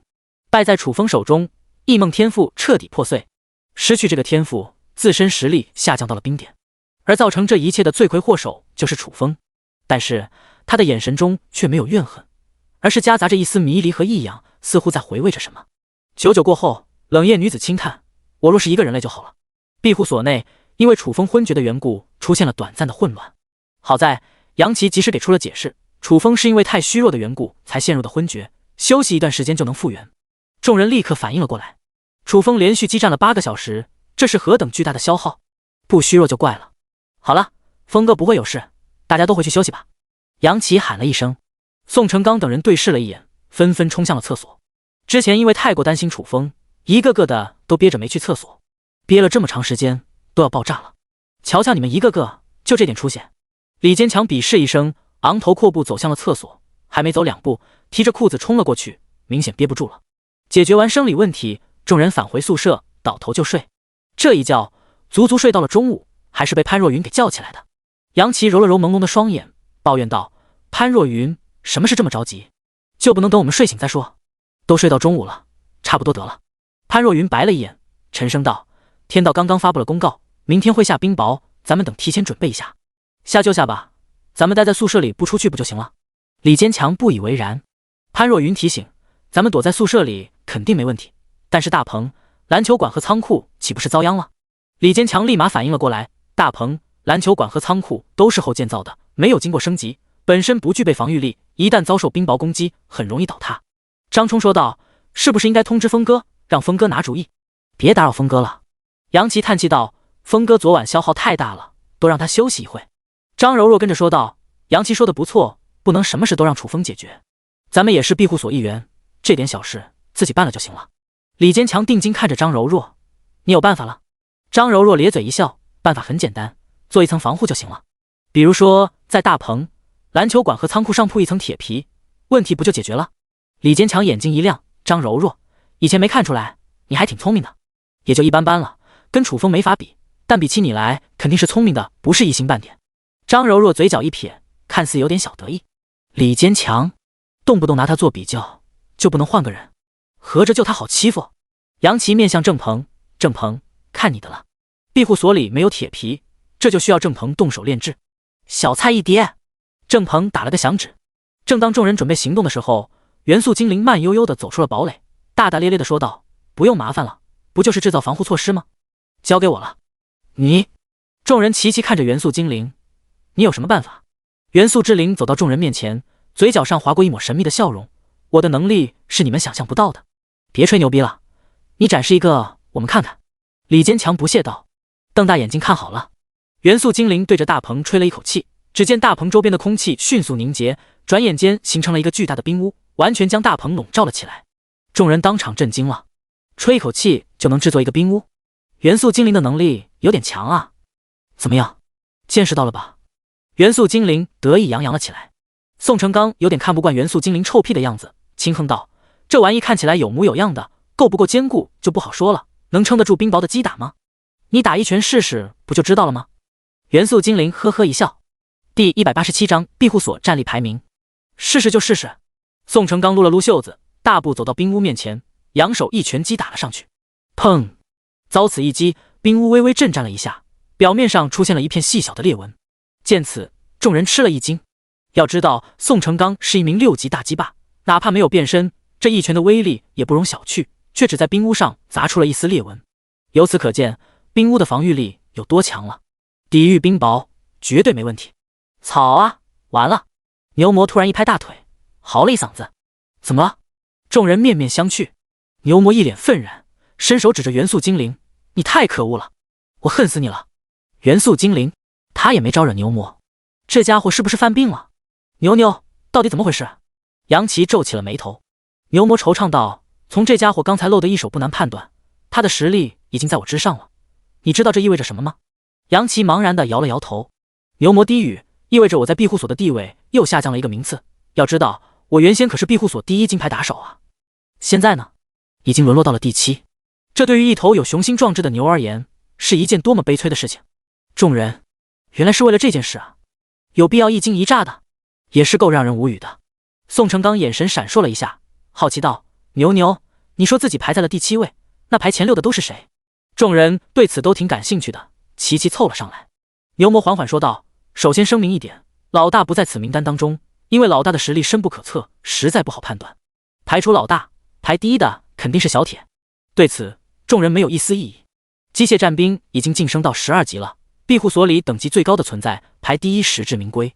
败在楚风手中，异梦天赋彻底破碎，失去这个天赋，自身实力下降到了冰点，而造成这一切的罪魁祸首就是楚风。但是他的眼神中却没有怨恨，而是夹杂着一丝迷离和异样，似乎在回味着什么。久久过后，冷艳女子轻叹：“我若是一个人类就好了。”庇护所内因为楚风昏厥的缘故，出现了短暂的混乱。好在杨琪及时给出了解释，楚风是因为太虚弱的缘故才陷入的昏厥，休息一段时间就能复原。众人立刻反应了过来，楚风连续激战了8个小时，这是何等巨大的消耗，不虚弱就怪了。好了，风哥不会有事，大家都回去休息吧。杨奇喊了一声，宋成刚等人对视了一眼，纷纷冲向了厕所。之前因为太过担心楚风，一个个的都憋着没去厕所，憋了这么长时间都要爆炸了。瞧瞧你们一个个就这点出息。李坚强鄙视一声，昂头阔步走向了厕所，还没走2步，提着裤子冲了过去，明显憋不住了。解决完生理问题，众人返回宿舍，倒头就睡。这一觉足足睡到了中午，还是被潘若云给叫起来的。杨奇揉了揉朦胧的双眼，抱怨道：“潘若云，什么事这么着急？就不能等我们睡醒再说？都睡到中午了，差不多得了。”潘若云白了一眼，沉声道：“天道刚刚发布了公告，明天会下冰雹，咱们等提前准备一下。下就下吧，咱们待在宿舍里不出去不就行了？”李坚强不以为然。潘若云提醒：“咱们躲在宿舍里肯定没问题，但是大棚、篮球馆和仓库岂不是遭殃了？”李坚强立马反应了过来：大棚、篮球馆和仓库都是后建造的，没有经过升级，本身不具备防御力，一旦遭受冰雹攻击，很容易倒塌。张冲说道：“是不是应该通知峰哥，让峰哥拿主意？”“别打扰峰哥了。”杨奇叹气道：“峰哥昨晚消耗太大了，都让他休息一会。”张柔若跟着说道：“杨奇说的不错，不能什么事都让楚风解决，咱们也是庇护所一员，这点小事自己办了就行了。”李坚强定睛看着张柔若：“你有办法了？”张柔若咧嘴一笑：“办法很简单，做一层防护就行了。比如说在大棚、篮球馆和仓库上铺一层铁皮，问题不就解决了？”李坚强眼睛一亮：“张柔若，以前没看出来，你还挺聪明的。也就一般般了，跟楚风没法比，但比起你来，肯定是聪明的，不是一星半点。”张柔若嘴角一撇，看似有点小得意。李坚强，动不动拿他做比较，就不能换个人？合着就他好欺负？杨奇面向郑鹏：“郑鹏，看你的了。庇护所里没有铁皮，这就需要郑鹏动手炼制。小菜一碟。”郑鹏打了个响指。正当众人准备行动的时候，元素精灵慢悠悠地走出了堡垒，大大咧咧地说道：“不用麻烦了，不就是制造防护措施吗？交给我了。”“你……”众人齐齐看着元素精灵：“你有什么办法？”元素之灵走到众人面前，嘴角上划过一抹神秘的笑容：“我的能力是你们想象不到的。别吹牛逼了，你展示一个我们看看。”李坚强不屑道：“瞪大眼睛看好了。”元素精灵对着大棚吹了一口气，只见大棚周边的空气迅速凝结，转眼间形成了一个巨大的冰屋，完全将大棚笼罩了起来。众人当场震惊了，吹一口气就能制作一个冰屋，元素精灵的能力有点强啊！怎么样，见识到了吧？元素精灵得意洋洋了起来。宋成刚有点看不惯元素精灵臭屁的样子，轻哼道：“这玩意看起来有模有样的，够不够坚固就不好说了，能撑得住冰雹的击打吗？你打一拳试试不就知道了吗？”元素精灵呵呵一笑。第187章庇护所战力排名。试试就试试。宋成刚撸了撸袖子，大步走到冰屋面前，扬手一拳击打了上去。砰！遭此一击，冰屋微微震颤了一下，表面上出现了一片细小的裂纹。见此，众人吃了一惊。要知道，宋成刚是一名6级大击霸，哪怕没有变身，这一拳的威力也不容小觑，却只在冰屋上砸出了一丝裂纹。由此可见，冰屋的防御力有多强了。抵御冰雹绝对没问题。草啊，完了！牛魔突然一拍大腿，嚎了一嗓子：“怎么了？”众人面面相觑。牛魔一脸愤然，伸手指着元素精灵：“你太可恶了，我恨死你了！”元素精灵他也没招惹牛魔，这家伙是不是犯病了？牛，到底怎么回事？杨奇皱起了眉头。牛魔惆怅道：“从这家伙刚才露的一手不难判断，他的实力已经在我之上了。你知道这意味着什么吗？”杨奇茫然地摇了摇头。牛魔低语：“意味着我在庇护所的地位又下降了一个名次。要知道，我原先可是庇护所第1金牌打手啊，现在呢，已经沦落到了第7。这对于一头有雄心壮志的牛而言，是一件多么悲催的事情。”众人原来是为了这件事啊，有必要一惊一乍的，也是够让人无语的。宋成刚眼神闪烁了一下，好奇道：“牛，你说自己排在了第7位，那排前6的都是谁？”众人对此都挺感兴趣的，齐齐凑了上来。牛魔缓缓说道：“首先声明一点，老大不在此名单当中，因为老大的实力深不可测，实在不好判断。排除老大，排第1的肯定是小铁。”对此，众人没有一丝异议。机械战兵已经晋升到12级了，庇护所里等级最高的存在，排第1实至名归。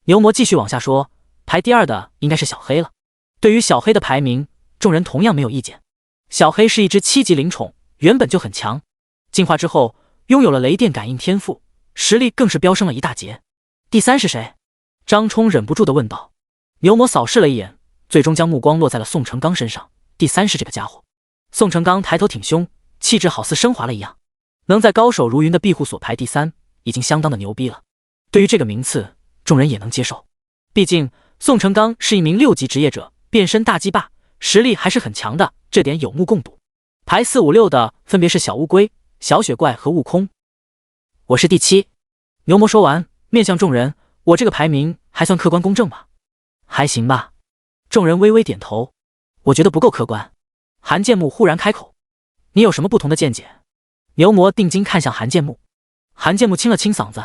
牛魔继续往下说：“排第2的应该是小黑了。”对于小黑的排名，众人同样没有意见。小黑是一只7级灵宠，原本就很强，进化之后拥有了雷电感应天赋，实力更是飙升了一大截。第3是谁？张冲忍不住地问道。牛魔扫视了一眼，最终将目光落在了宋成刚身上。第3是这个家伙。宋成刚抬头挺胸，气质好似升华了一样，能在高手如云的庇护所排第3，已经相当的牛逼了。对于这个名次，众人也能接受。毕竟宋成刚是一名6级职业者，变身大鸡霸，实力还是很强的，这点有目共睹。排4、5、6的分别是小乌龟、小雪怪和悟空。我是第7。牛魔说完，面向众人，我这个排名还算客观公正吧？还行吧。众人微微点头。我觉得不够客观。韩建木忽然开口，你有什么不同的见解？牛魔定睛看向韩建木。韩建木清了清嗓子，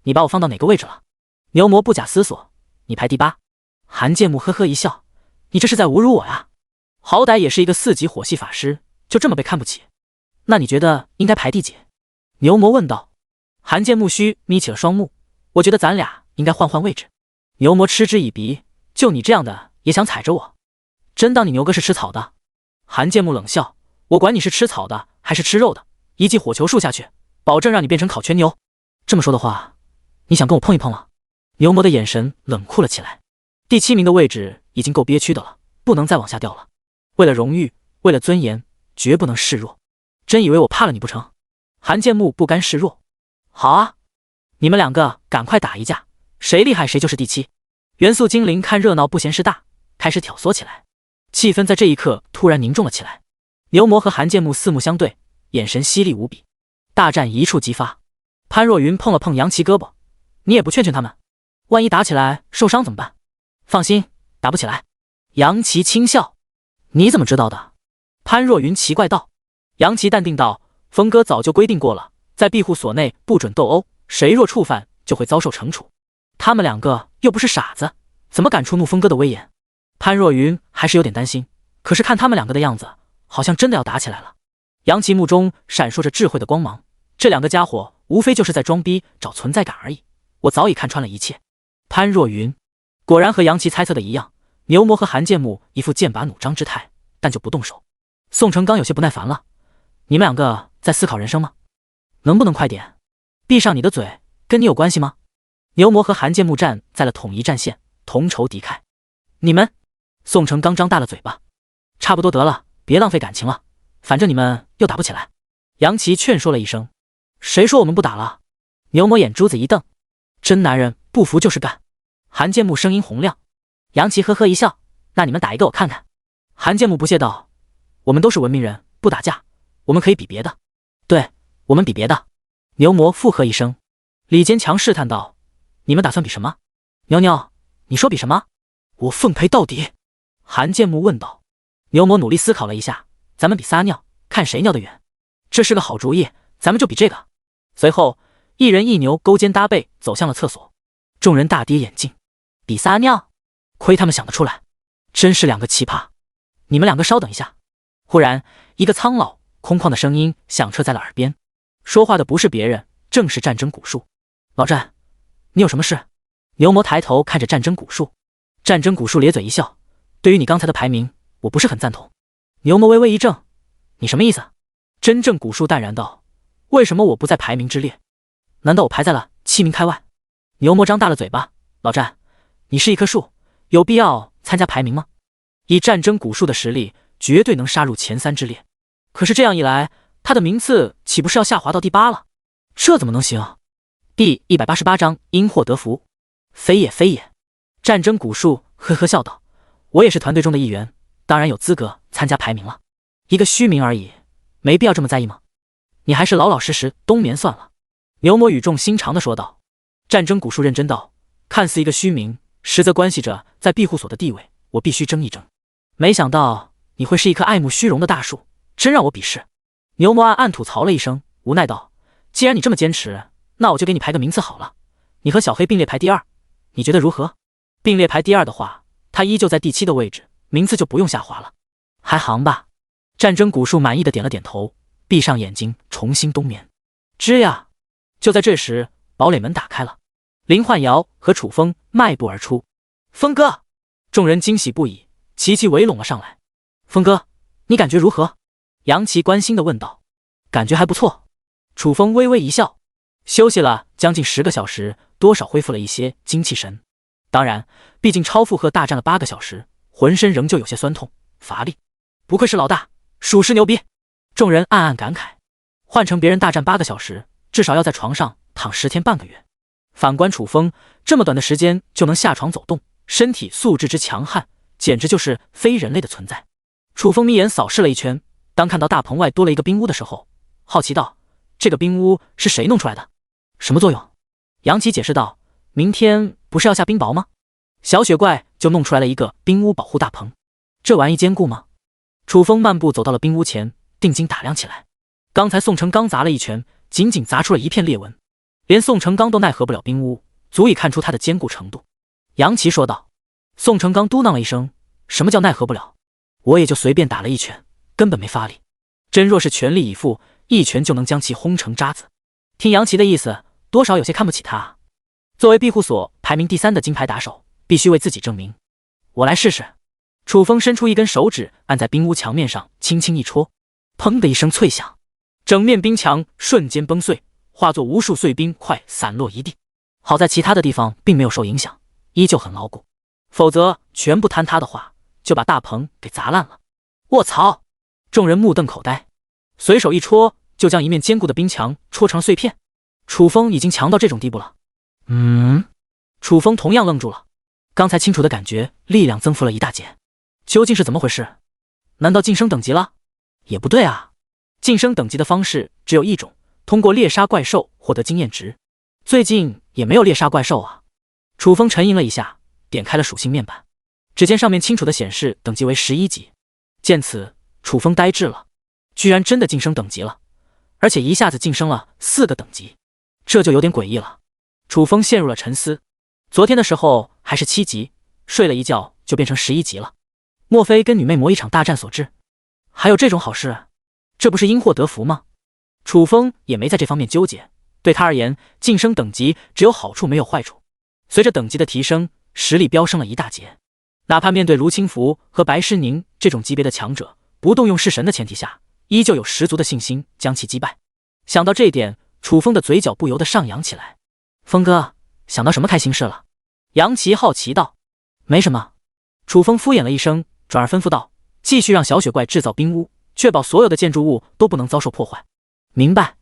你把我放到哪个位置了？牛魔不假思索，你排第8。韩建木呵呵一笑，你这是在侮辱我呀？好歹也是一个4级火系法师，就这么被看不起？那你觉得应该排第几？牛魔问道。韩建木须眯起了双目，我觉得咱俩应该换换位置。牛魔嗤之以鼻，就你这样的也想踩着我？真当你牛哥是吃草的？韩建木冷笑，我管你是吃草的还是吃肉的，一记火球术下去，保证让你变成烤全牛。这么说的话，你想跟我碰一碰了？牛魔的眼神冷酷了起来。第7名的位置已经够憋屈的了，不能再往下掉了。为了荣誉，为了尊严，绝不能示弱。真以为我怕了你不成？韩建木不甘示弱。好啊，你们两个赶快打一架，谁厉害谁就是第7。元素精灵看热闹不嫌事大，开始挑唆起来。气氛在这一刻突然凝重了起来。牛魔和韩建木四目相对，眼神犀利无比，大战一触即发。潘若云碰了碰杨琪胳膊，你也不劝劝他们，万一打起来受伤怎么办？放心，打不起来。杨琪轻笑，你怎么知道的？潘若云奇怪道。杨琪淡定道，峰哥早就规定过了，在庇护所内不准斗殴，谁若触犯就会遭受惩处。他们两个又不是傻子，怎么敢触怒峰哥的威严？潘若云还是有点担心，可是看他们两个的样子，好像真的要打起来了。杨琪目中闪烁着智慧的光芒，这两个家伙无非就是在装逼找存在感而已，我早已看穿了一切。潘若云果然和杨琪猜测的一样，牛魔和韩建木一副剑拔弩张之态，但就不动手。宋成刚有些不耐烦了，你们两个在思考人生吗？能不能快点？闭上你的嘴，跟你有关系吗？牛魔和韩建木站在了统一战线，同仇敌忾。你们……宋成刚张大了嘴巴，差不多得了，别浪费感情了，反正你们又打不起来。杨琪劝说了一声，谁说我们不打了？牛魔眼珠子一瞪，真男人不服就是干。韩建木声音洪亮。杨琪呵呵一笑，那你们打一个我看看。韩建木不屑道，我们都是文明人，不打架，我们可以比别的。对，我们比别的。牛魔附和一声。李坚强试探道，你们打算比什么？牛牛，你说比什么？我奉陪到底。韩建木问道。牛魔努力思考了一下，咱们比撒尿，看谁尿得远。这是个好主意，咱们就比这个。随后一人一牛勾肩搭背走向了厕所。众人大跌眼镜，比撒尿？亏他们想得出来，真是两个奇葩。你们两个稍等一下。忽然一个苍老空旷的声音响彻在了耳边，说话的不是别人，正是战争古树。老战，你有什么事？牛魔抬头看着战争古树。战争古树咧嘴一笑，对于你刚才的排名，我不是很赞同。牛魔微微一怔，你什么意思？真正古树淡然道，为什么我不在排名之列？难道我排在了7名开外？牛魔张大了嘴巴，老战，你是一棵树，有必要参加排名吗？以战争古树的实力，绝对能杀入前3之列。可是这样一来，他的名次岂不是要下滑到第8了？这怎么能行？第188章因祸得福。非也非也。战争古树呵呵笑道，我也是团队中的一员，当然有资格参加排名了。一个虚名而已，没必要这么在意吗？你还是老老实实冬眠算了。牛魔语重心长地说道。战争古树认真道，看似一个虚名，实则关系着在庇护所的地位，我必须争一争。没想到你会是一棵爱慕虚荣的大树，真让我鄙视。牛魔暗暗吐槽了一声，无奈道，既然你这么坚持，那我就给你排个名次好了。你和小黑并列排第2，你觉得如何？并列排第2的话，他依旧在第7的位置，名次就不用下滑了。还行吧。战争古树满意的点了点头，闭上眼睛重新冬眠。吱呀！就在这时，堡垒门打开了，林焕瑶和楚风迈步而出。风哥！众人惊喜不已，齐齐围拢了上来。风哥，你感觉如何？杨琪关心地问道。感觉还不错。楚风微微一笑，休息了将近10个小时，多少恢复了一些精气神。当然，毕竟超负荷大战了8个小时，浑身仍旧有些酸痛乏力。不愧是老大，属实牛逼！众人暗暗感慨。换成别人大战8个小时，至少要在床上躺10天半个月。反观楚风，这么短的时间就能下床走动，身体素质之强悍，简直就是非人类的存在。楚风眯眼扫视了一圈，当看到大棚外多了一个冰屋的时候，好奇道：“这个冰屋是谁弄出来的？什么作用？”杨奇解释道：“明天不是要下冰雹吗？小雪怪就弄出来了一个冰屋保护大棚。这玩意坚固吗？”楚风漫步走到了冰屋前，定睛打量起来。刚才宋成刚砸了一拳，仅仅砸出了一片裂纹，连宋成刚都奈何不了冰屋，足以看出它的坚固程度。杨奇说道。宋成刚嘟囔了一声：“什么叫奈何不了？我也就随便打了一拳，根本没发力。真若是全力以赴，一拳就能将其轰成渣子。”听杨奇的意思，多少有些看不起他啊。作为庇护所排名第3的金牌打手，必须为自己证明。我来试试。楚风伸出一根手指，按在冰屋墙面上轻轻一戳，砰的一声脆响，整面冰墙瞬间崩碎，化作无数碎冰块散落一地。好在其他的地方并没有受影响，依旧很牢固，否则全部坍塌的话，就把大棚给砸烂了。卧槽！众人目瞪口呆，随手一戳，就将一面坚固的冰墙戳成了碎片。楚风已经强到这种地步了。楚风同样愣住了，刚才清楚的感觉力量增幅了一大截，究竟是怎么回事？难道晋升等级了？也不对啊，晋升等级的方式只有一种，通过猎杀怪兽获得经验值。最近也没有猎杀怪兽啊。楚风沉吟了一下，点开了属性面板，只见上面清楚的显示等级为11级。见此，楚风呆滞了，居然真的晋升等级了，而且一下子晋升了4个等级，这就有点诡异了。楚风陷入了沉思，昨天的时候还是7级，睡了一觉就变成11级了，莫非跟女魅魔一场大战所致？还有这种好事？这不是因祸得福吗？楚风也没在这方面纠结，对他而言，晋升等级只有好处没有坏处。随着等级的提升，实力飙升了一大截，哪怕面对卢清福和白诗宁这种级别的强者，不动用式神的前提下，依旧有十足的信心将其击败。想到这一点，楚风的嘴角不由得上扬起来。风哥，想到什么开心事了？杨奇好奇道。没什么。楚风敷衍了一声，转而吩咐道：继续让小雪怪制造冰屋，确保所有的建筑物都不能遭受破坏。明白。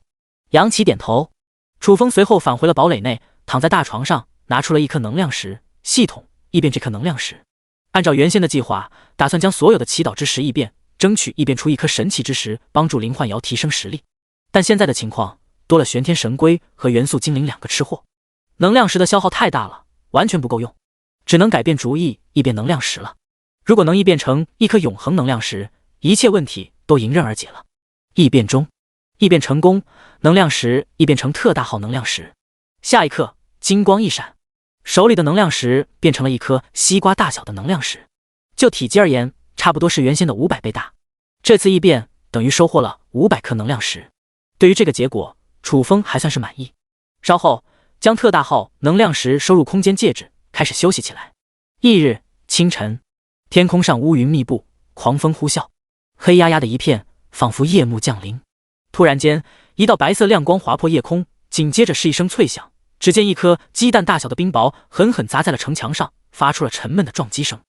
杨奇点头。楚风随后返回了堡垒内，躺在大床上，拿出了一颗能量石，系统异变这颗能量石。按照原先的计划，打算将所有的祈祷之石异变，争取异变出一颗神奇之石，帮助林幻瑶提升实力。但现在的情况，多了玄天神龟和元素精灵2个吃货，能量石的消耗太大了，完全不够用，只能改变主意，异变能量石了。如果能异变成一颗永恒能量石，一切问题都迎刃而解了。异变中，异变成功，能量石异变成特大号能量石。下一刻，金光一闪，手里的能量石变成了一颗西瓜大小的能量石，就体积而言，差不多是原先的500倍大。这次异变等于收获了500颗能量石。对于这个结果，楚风还算是满意。稍后，将特大号能量石收入空间戒指，开始休息起来。翌日清晨，天空上乌云密布，狂风呼啸，黑压压的一片，仿佛夜幕降临。突然间，一道白色亮光划破夜空，紧接着是一声脆响，只见一颗鸡蛋大小的冰雹狠狠砸在了城墙上，发出了沉闷的撞击声。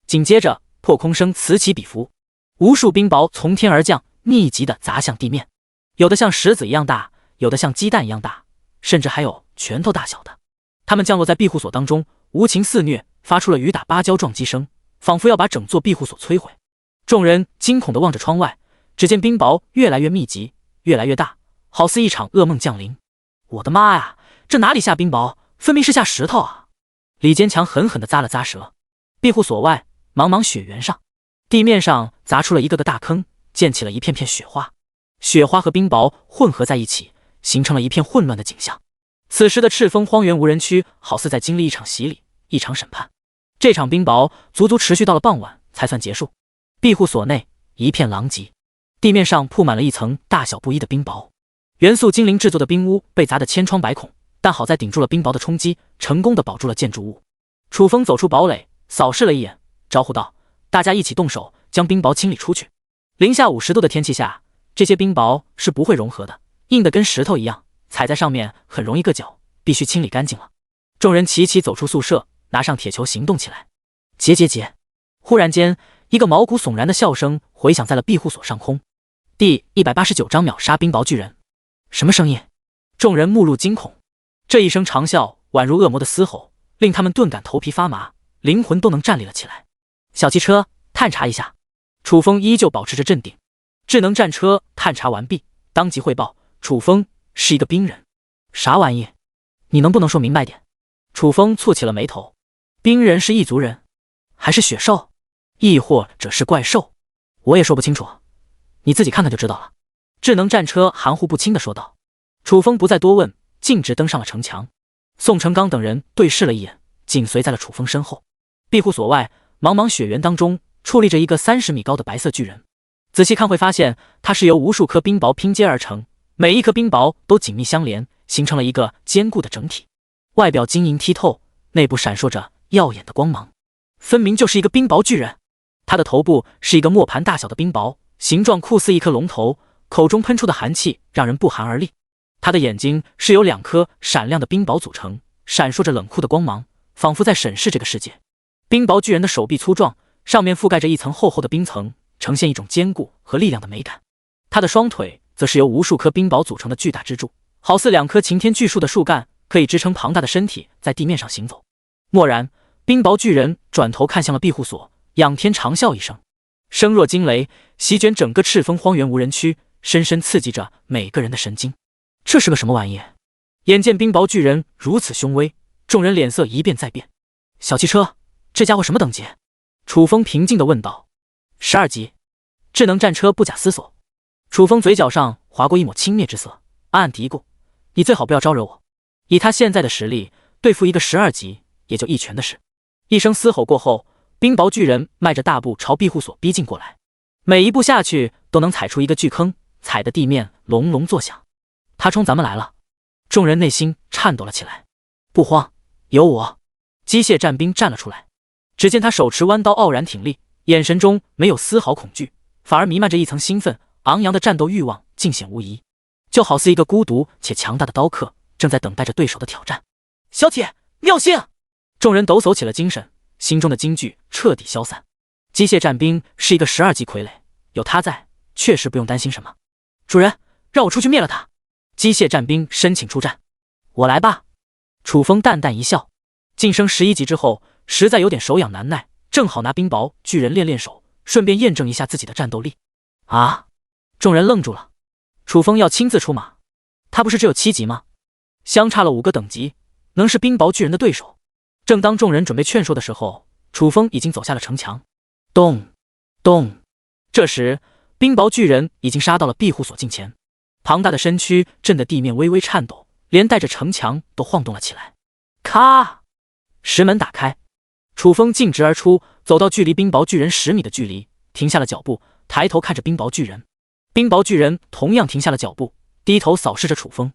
紧接着，破空声此起彼伏，无数冰雹从天而降，密集地砸向地面，有的像石子一样大，有的像鸡蛋一样大，甚至还有拳头大小的。它们降落在庇护所当中，无情肆虐，发出了雨打芭蕉撞击声，仿佛要把整座庇护所摧毁。众人惊恐地望着窗外，只见冰雹越来越密集，越来越大，好似一场噩梦降临。我的妈呀，这哪里下冰雹，分明是下石头啊！李坚强狠狠地咂了咂舌。庇护所外，茫茫雪原上，地面上砸出了一个个大坑，溅起了一片片雪花。雪花和冰雹混合在一起，形成了一片混乱的景象。此时的赤峰荒原无人区好似在经历一场洗礼，一场审判。这场冰雹足足持续到了傍晚才算结束。庇护所内一片狼藉，地面上铺满了一层大小不一的冰雹。元素精灵制作的冰屋被砸得千疮百孔，但好在顶住了冰雹的冲击，成功的保住了建筑物。楚风走出堡垒，扫视了一眼，招呼道：大家一起动手，将冰雹清理出去。零下50度的天气下，这些冰雹是不会融合的，硬的跟石头一样，踩在上面很容易硌脚，必须清理干净了。众人齐齐走出宿舍，拿上铁球行动起来。结！忽然间，一个毛骨悚然的笑声回响在了庇护所上空。第189章秒杀冰雹巨人。什么声音？众人目露惊恐。这一声长啸宛如恶魔的嘶吼，令他们顿感头皮发麻，灵魂都能站立了起来。小汽车，探查一下。楚风依旧保持着镇定。智能战车探查完毕，当即汇报，楚风是一个冰人。啥玩意？你能不能说明白点？楚风蹙起了眉头。冰人是异族人，还是雪兽，亦或者是怪兽？我也说不清楚，你自己看看就知道了。智能战车含糊不清地说道。楚风不再多问，径直登上了城墙。宋成刚等人对视了一眼，紧随在了楚风身后。庇护所外，茫茫雪原当中矗立着一个30米高的白色巨人。仔细看会发现，它是由无数颗冰雹拼接而成，每一颗冰雹都紧密相连，形成了一个坚固的整体。外表晶莹剔透，内部闪烁着耀眼的光芒，分明就是一个冰雹巨人。它的头部是一个磨盘大小的冰雹，形状酷似一颗龙头，口中喷出的寒气让人不寒而栗。它的眼睛是由2颗闪亮的冰雹组成，闪烁着冷酷的光芒，仿佛在审视这个世界。冰雹巨人的手臂粗壮，上面覆盖着一层厚厚的冰层，呈现一种坚固和力量的美感。它的双腿则是由无数颗冰雹组成的巨大支柱，好似2棵擎天巨树的树干，可以支撑庞大的身体在地面上行走。蓦然，冰雹巨人转头看向了庇护所，仰天长啸一声，声若惊雷，席卷整个赤峰荒原无人区，深深刺激着每个人的神经。这是个什么玩意？眼见冰雹巨人如此凶威，众人脸色一变再变。小汽车，这家伙什么等级？楚风平静地问道。12级。智能战车不假思索。楚风嘴角上划过一抹轻蔑之色，暗暗嘀咕：你最好不要招惹我。以他现在的实力，对付一个12级也就一拳的事。一声嘶吼过后，冰雹巨人迈着大步朝庇护所逼近过来，每一步下去都能踩出一个巨坑，踩得地面隆隆作响。他冲咱们来了！众人内心颤抖了起来。不慌，有我！机械战兵站了出来。只见他手持弯刀傲然挺立，眼神中没有丝毫恐惧，反而弥漫着一层兴奋，昂扬的战斗欲望尽显无疑，就好似一个孤独且强大的刀客，正在等待着对手的挑战。小铁，妙性！众人抖擞起了精神，心中的惊惧彻底消散。机械战兵是一个12级傀儡，有他在，确实不用担心什么。主人，让我出去灭了他！机械战兵申请出战。我来吧。楚风淡淡一笑。晋升11级之后，实在有点手痒难耐，正好拿冰雹巨人练练手，顺便验证一下自己的战斗力。啊！众人愣住了。楚风要亲自出马？他不是只有7级吗？相差了5个等级，能是冰雹巨人的对手？正当众人准备劝说的时候，楚风已经走下了城墙。咚咚！这时，冰雹巨人已经杀到了庇护所近前。庞大的身躯震得地面微微颤抖，连带着城墙都晃动了起来。咔！石门打开，楚风径直而出，走到距离冰雹巨人10米的距离，停下了脚步，抬头看着冰雹巨人。冰雹巨人同样停下了脚步，低头扫视着楚风。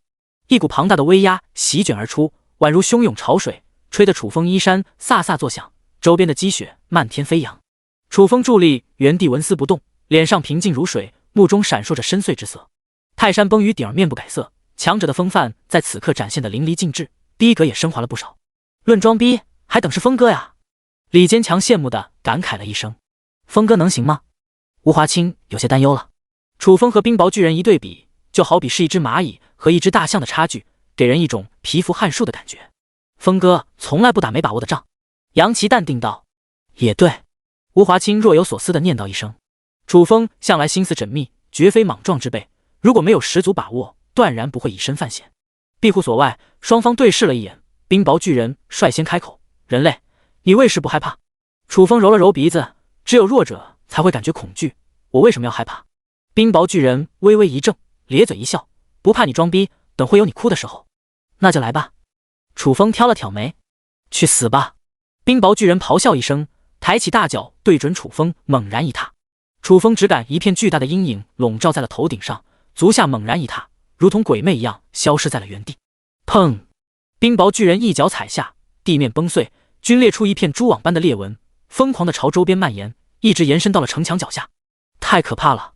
一股庞大的威压席卷而出，宛如汹涌潮水，吹得楚风衣衫飒飒作响，周边的积雪漫天飞扬。楚风伫立原地纹丝不动，脸上平静如水，目中闪烁着深邃之色。泰山崩于顶而面不改色，强者的风范在此刻展现得淋漓尽致，逼格也升华了不少。论装逼，还等是峰哥呀！李坚强羡慕地感慨了一声。峰哥能行吗？吴华清有些担忧了。楚风和冰雹巨人一对比，就好比是一只蚂蚁和一只大象的差距，给人一种蚍蜉撼树的感觉。峰哥从来不打没把握的仗。杨奇淡定道。也对。吴华清若有所思地念叨一声。楚风向来心思缜密，绝非莽撞之辈，如果没有十足把握，断然不会以身犯险。庇护所外，双方对视了一眼，冰雹巨人率先开口：人类，你为什不害怕？楚风揉了揉鼻子，只有弱者才会感觉恐惧，我为什么要害怕？冰雹巨人微微一怔，咧嘴一笑，不怕你装逼，等会有你哭的时候。那就来吧。楚风挑了挑眉，去死吧！冰雹巨人咆哮一声，抬起大脚对准楚风猛然一踏。楚风只感一片巨大的阴影笼罩在了头顶上，足下猛然一踏，如同鬼魅一样消失在了原地。砰！冰雹巨人一脚踩下，地面崩碎，均裂出一片蛛网般的裂纹，疯狂地朝周边蔓延，一直延伸到了城墙脚下。太可怕了！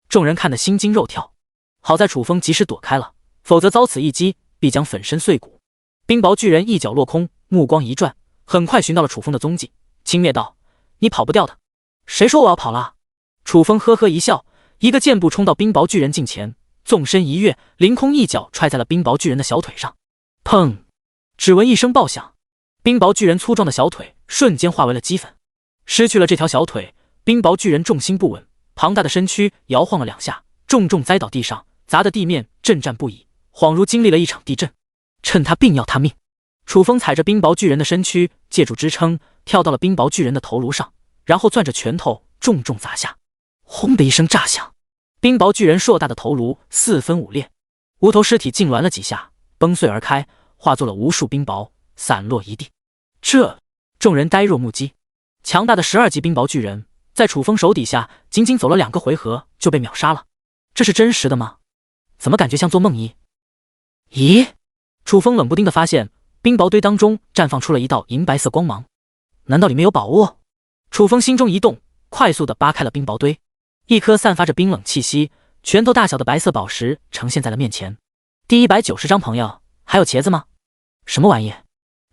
众人看得心惊肉跳。好在楚风及时躲开了，否则遭此一击必将粉身碎骨。冰雹巨人一脚落空，目光一转，很快寻到了楚风的踪迹，轻蔑道：“你跑不掉的。”“谁说我要跑了？”楚风呵呵一笑，一个箭步冲到冰雹巨人近前，纵身一跃，凌空一脚踹在了冰雹巨人的小腿上。砰！只闻一声爆响，冰雹巨人粗壮的小腿瞬间化为了齑粉。失去了这条小腿，冰雹巨人重心不稳，庞大的身躯摇晃了2下，重重栽倒地上，砸得地面震颤不已，恍如经历了一场地震。趁他病要他命，楚风踩着冰雹巨人的身躯，借助支撑跳到了冰雹巨人的头颅上，然后攥着拳头重重砸下。轰的一声炸响，冰雹巨人硕大的头颅4分5裂，无头尸体痉挛了几下，崩碎而开，化作了无数冰雹，散落一地。众人呆若木鸡。强大的12级冰雹巨人在楚风手底下仅仅走了2个回合就被秒杀了，这是真实的吗？怎么感觉像做梦一？咦？楚风冷不丁地发现冰雹堆当中绽放出了一道银白色光芒，难道里面有宝物？楚风心中一动，快速地扒开了冰雹堆，一颗散发着冰冷气息、拳头大小的白色宝石呈现在了面前。第190章，朋友，还有茄子吗？什么玩意？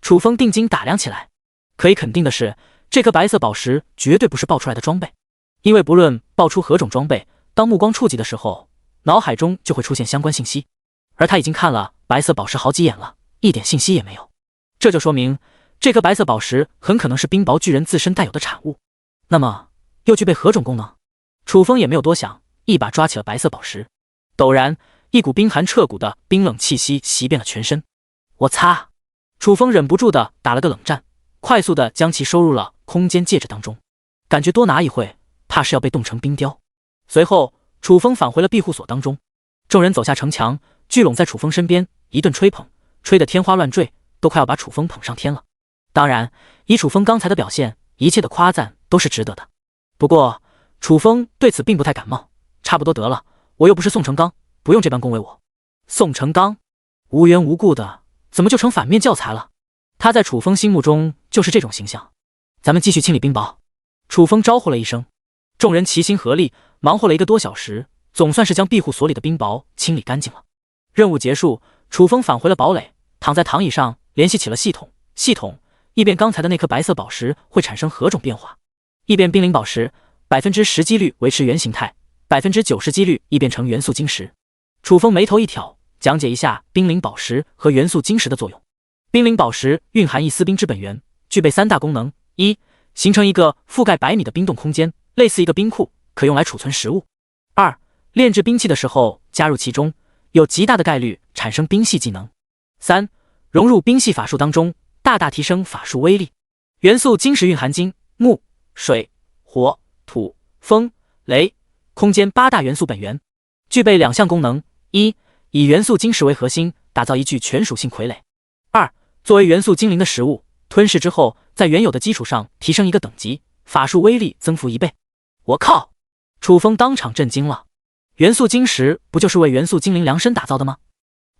楚风定睛打量起来，可以肯定的是，这颗白色宝石绝对不是爆出来的装备，因为不论爆出何种装备，当目光触及的时候，脑海中就会出现相关信息，而他已经看了白色宝石好几眼了，一点信息也没有。这就说明这颗白色宝石很可能是冰雹巨人自身带有的产物。那么又具备何种功能？楚风也没有多想，一把抓起了白色宝石。陡然，一股冰寒彻骨的冰冷气息袭遍了全身。我擦！楚风忍不住的打了个冷战，快速的将其收入了空间戒指当中，感觉多拿一会，怕是要被冻成冰雕。随后，楚风返回了庇护所当中。众人走下城墙，聚拢在楚风身边，一顿吹捧，吹得天花乱坠，都快要把楚风捧上天了。当然，以楚风刚才的表现，一切的夸赞都是值得的。不过，楚风对此并不太感冒，差不多得了，我又不是宋成刚，不用这般恭维我。宋成刚无缘无故的，怎么就成反面教材了？他在楚风心目中就是这种形象。咱们继续清理冰雹。楚风招呼了一声，众人齐心合力，忙活了1个多小时，总算是将庇护所里的冰雹清理干净了。任务结束，楚风返回了堡垒，躺在躺椅上联系起了系统。系统，一变刚才的那颗白色宝石会产生何种变化？异变冰灵宝石，10%几率维持原形态，90%几率异变成元素晶石。楚风眉头一挑，讲解一下冰灵宝石和元素晶石的作用。冰灵宝石蕴含一丝冰之本源，具备3大功能：一、形成一个覆盖100米的冰冻空间，类似一个冰库，可用来储存食物；二、炼制兵器的时候加入其中，有极大的概率产生冰系技能；三、融入冰系法术当中，大大提升法术威力。元素晶石蕴含金、木、水、火、土、风、雷、空间8大元素本源，具备2项功能：一、以元素晶石为核心，打造一具全属性傀儡；二、作为元素精灵的食物，吞噬之后，在原有的基础上提升1个等级，法术威力增幅1倍。我靠！楚风当场震惊了。元素晶石不就是为元素精灵量身打造的吗？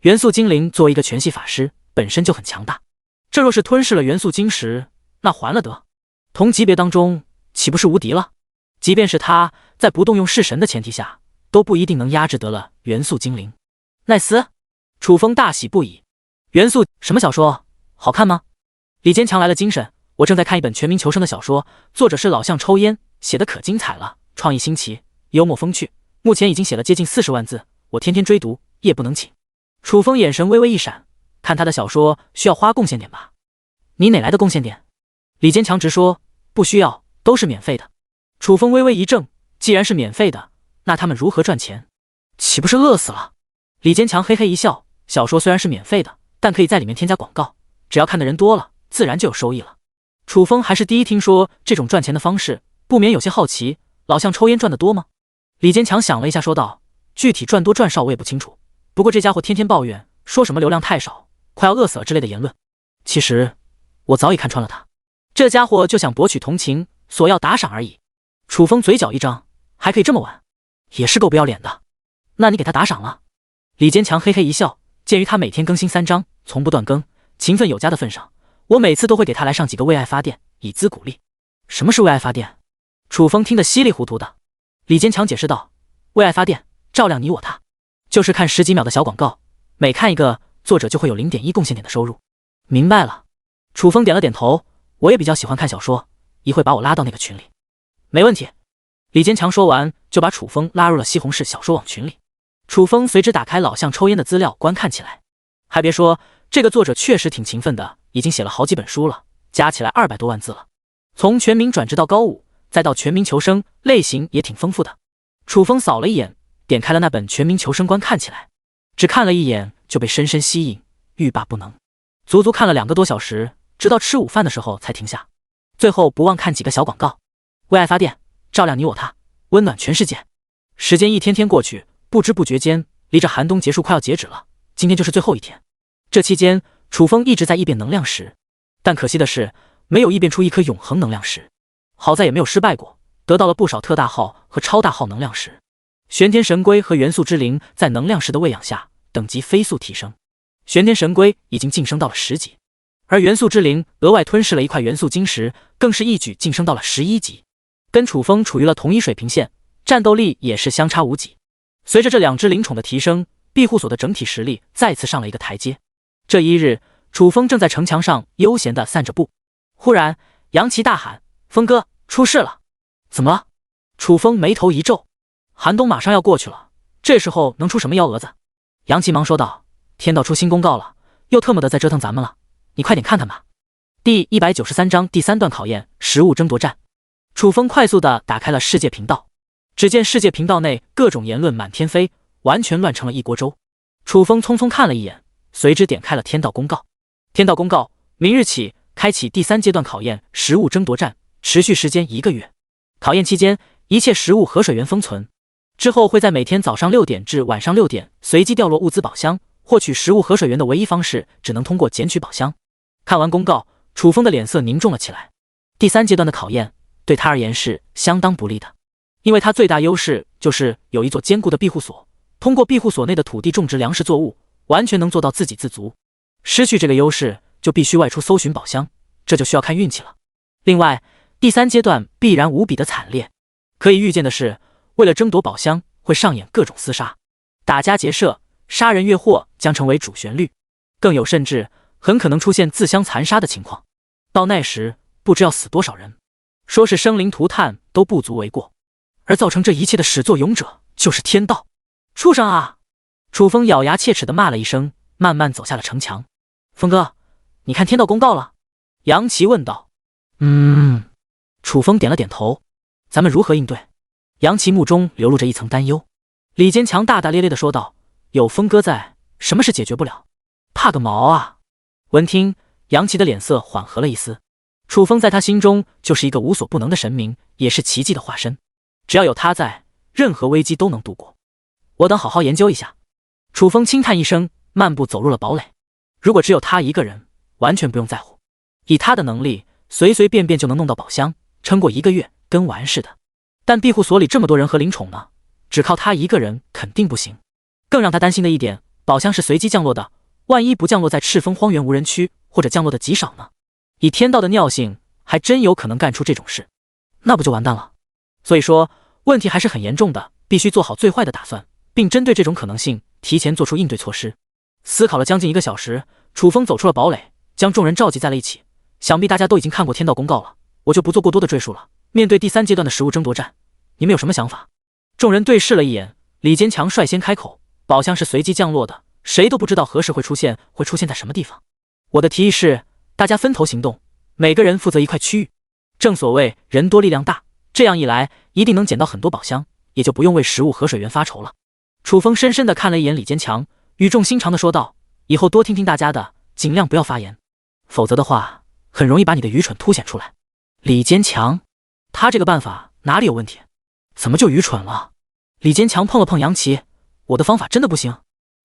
元素精灵作为一个全系法师，本身就很强大，这若是吞噬了元素晶石，那还了得！同级别当中岂不是无敌了？即便是他在不动用式神的前提下，都不一定能压制得了元素精灵。奈斯，楚风大喜不已。元素什么小说？好看吗？李坚强来了精神，我正在看一本全民求生的小说，作者是老向抽烟，写的可精彩了，创意新奇，幽默风趣，目前已经写了接近40万字，我天天追读，夜不能寝。楚风眼神微微一闪，看他的小说需要花贡献点吧？你哪来的贡献点？李坚强直说，不需要，都是免费的。楚风微微一怔，既然是免费的，那他们如何赚钱？岂不是饿死了？李坚强嘿嘿一笑，小说虽然是免费的，但可以在里面添加广告，只要看的人多了，自然就有收益了。楚风还是第一听说这种赚钱的方式，不免有些好奇，老向抽烟赚得多吗？李坚强想了一下说道，具体赚多赚少我也不清楚，不过这家伙天天抱怨，说什么流量太少，快要饿死了之类的言论。其实我早已看穿了他，这家伙就想博取同情，索要打赏而已。楚风嘴角一张，还可以这么玩，也是够不要脸的。那你给他打赏了？李坚强嘿嘿一笑，鉴于他每天更新3章，从不断更，勤奋有加的份上，我每次都会给他来上几个为爱发电，以资鼓励。什么是为爱发电？楚风听得稀里糊涂的。李坚强解释道，为爱发电，照亮你我他，就是看10几秒的小广告，每看一个，作者就会有0.1贡献点的收入。明白了。楚风点了点头，我也比较喜欢看小说，一会把我拉到那个群里。没问题。李坚强说完，就把楚风拉入了西红柿小说网群里。楚风随之打开老向抽烟的资料观看起来。还别说，这个作者确实挺勤奋的，已经写了好几本书了，加起来200多万字了。从全民转职到高武，再到全民求生，类型也挺丰富的。楚风扫了一眼，点开了那本全民求生观看起来。只看了一眼就被深深吸引，欲罢不能。足足看了2个多小时，直到吃午饭的时候才停下。最后不忘看几个小广告，为爱发电，照亮你我他，温暖全世界。时间一天天过去，不知不觉间，离着寒冬结束快要截止了。今天就是最后一天。这期间，楚风一直在异变能量石，但可惜的是，没有异变出一颗永恒能量石。好在也没有失败过，得到了不少特大号和超大号能量石。玄天神龟和元素之灵在能量石的喂养下，等级飞速提升。玄天神龟已经晋升到了10级，而元素之灵额外吞噬了一块元素晶石，更是一举晋升到了11级，跟楚风处于了同一水平线，战斗力也是相差无几。随着这2只灵宠的提升，庇护所的整体实力再次上了一个台阶。这一日，楚风正在城墙上悠闲地散着步，忽然杨琪大喊：“风哥，出事了！”怎么了？楚风眉头一皱，寒冬马上要过去了，这时候能出什么幺蛾子？杨琪忙说道：“天道出新公告了，又特么的在折腾咱们了，你快点看看吧。”第193章第3段考验食物争夺战。楚风快速地打开了世界频道，只见世界频道内各种言论满天飞，完全乱成了一锅粥。楚风匆匆看了一眼，随之点开了天道公告。天道公告：明日起开启第3阶段考验食物争夺战，持续时间1个月。考验期间，一切食物和水源封存，之后会在每天早上6点至晚上6点随机掉落物资宝箱。获取食物和水源的唯一方式，只能通过捡取宝箱。看完公告，楚风的脸色凝重了起来。第3阶段的考验对他而言是相当不利的，因为他最大优势就是有一座坚固的庇护所，通过庇护所内的土地种植粮食作物，完全能做到自给自足。失去这个优势，就必须外出搜寻宝箱，这就需要看运气了。另外，第3阶段必然无比的惨烈，可以预见的是，为了争夺宝箱，会上演各种厮杀，打家劫舍、杀人越货将成为主旋律，更有甚至很可能出现自相残杀的情况。到那时，不知要死多少人，说是生灵涂炭都不足为过。而造成这一切的始作俑者就是天道。畜生啊！楚风咬牙切齿地骂了一声，慢慢走下了城墙。风哥，你看天道公告了？杨琪问道。楚风点了点头。咱们如何应对？杨琪目中流露着一层担忧。李坚强大大咧咧地说道：有风哥在，什么事解决不了？怕个毛啊！闻听，杨琪的脸色缓和了一丝。楚风在他心中就是一个无所不能的神明，也是奇迹的化身。只要有他在，任何危机都能度过。我等好好研究一下。楚风轻叹一声，漫步走入了堡垒。如果只有他一个人，完全不用在乎。以他的能力，随随便便就能弄到宝箱，撑过1个月，跟玩似的。但庇护所里这么多人和灵宠呢，只靠他一个人肯定不行。更让他担心的一点，宝箱是随机降落的，万一不降落在赤峰荒原无人区，或者降落的极少呢？以天道的尿性，还真有可能干出这种事，那不就完蛋了？所以说，问题还是很严重的，必须做好最坏的打算，并针对这种可能性，提前做出应对措施。思考了将近1个小时，楚风走出了堡垒，将众人召集在了一起。想必大家都已经看过天道公告了，我就不做过多的赘述了。面对第3阶段的食物争夺战，你们有什么想法？众人对视了一眼，李坚强率先开口：宝箱是随机降落的，谁都不知道何时会出现在什么地方。我的提议是，大家分头行动，每个人负责一块区域。正所谓人多力量大，这样一来，一定能捡到很多宝箱，也就不用为食物和水源发愁了。楚风深深地看了一眼李坚强，语重心长地说道：以后多听听大家的，尽量不要发言，否则的话，很容易把你的愚蠢凸显出来。李坚强，他这个办法哪里有问题？怎么就愚蠢了？李坚强碰了碰杨琪，我的方法真的不行？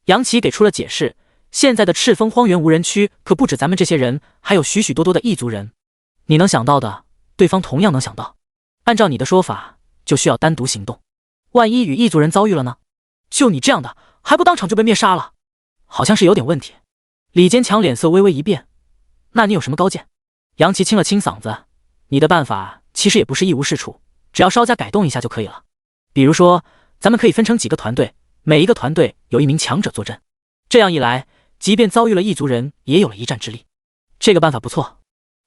杨琪给出了解释，现在的赤峰荒原无人区可不止咱们这些人，还有许许多多的异族人。你能想到的，对方同样能想到。按照你的说法，就需要单独行动。万一与异族人遭遇了呢？就你这样的，还不当场就被灭杀了？好像是有点问题。李坚强脸色微微一变，那你有什么高见？杨琪清了清嗓子，你的办法其实也不是一无是处，只要稍加改动一下就可以了。比如说，咱们可以分成几个团队，每一个团队有1名强者坐镇，这样一来，即便遭遇了异族人，也有了一战之力。这个办法不错。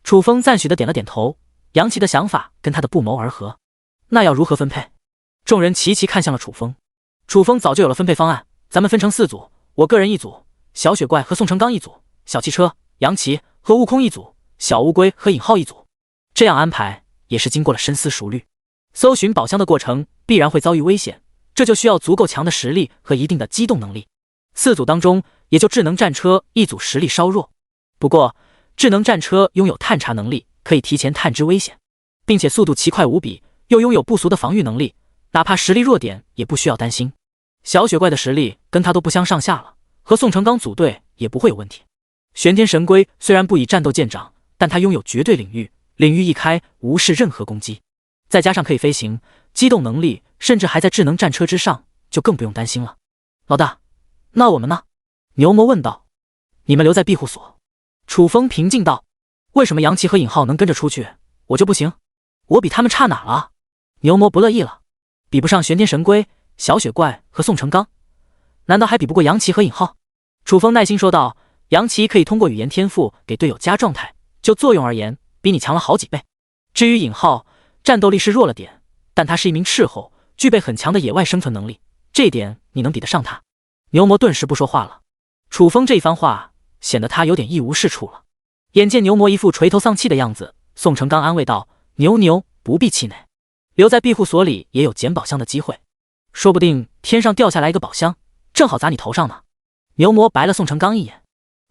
楚风赞许的点了点头，杨琪的想法跟他的不谋而合。那要如何分配？众人齐齐看向了楚风。楚风早就有了分配方案，咱们分成4组，我个人一组，小雪怪和宋成刚一组，小汽车、杨琪和悟空一组，小乌龟和尹浩一组。这样安排也是经过了深思熟虑。搜寻宝箱的过程必然会遭遇危险，这就需要足够强的实力和一定的机动能力。4组当中，也就智能战车一组实力稍弱，不过智能战车拥有探查能力，可以提前探知危险，并且速度奇快无比，又拥有不俗的防御能力，哪怕实力弱点也不需要担心。小雪怪的实力跟他都不相上下了，和宋成刚组队也不会有问题。玄天神龟虽然不以战斗见长，但他拥有绝对领域，领域一开无视任何攻击，再加上可以飞行，机动能力甚至还在智能战车之上，就更不用担心了。老大，那我们呢？牛魔问道。你们留在庇护所。楚风平静道。为什么杨琪和尹浩能跟着出去，我就不行？我比他们差哪了？牛魔不乐意了。比不上玄天神龟、小雪怪和宋成刚，难道还比不过杨琪和尹浩？楚风耐心说道。杨琪可以通过语言天赋给队友加状态，就作用而言，比你强了好几倍。至于尹浩，战斗力是弱了点，但他是一名斥候，具备很强的野外生存能力，这一点你能比得上他？牛魔顿时不说话了。楚风这一番话显得他有点一无是处了。眼见牛魔一副垂头丧气的样子，宋成刚安慰道：牛不必气馁，留在庇护所里也有捡宝箱的机会，说不定天上掉下来一个宝箱，正好砸你头上呢。牛魔白了宋成刚一眼，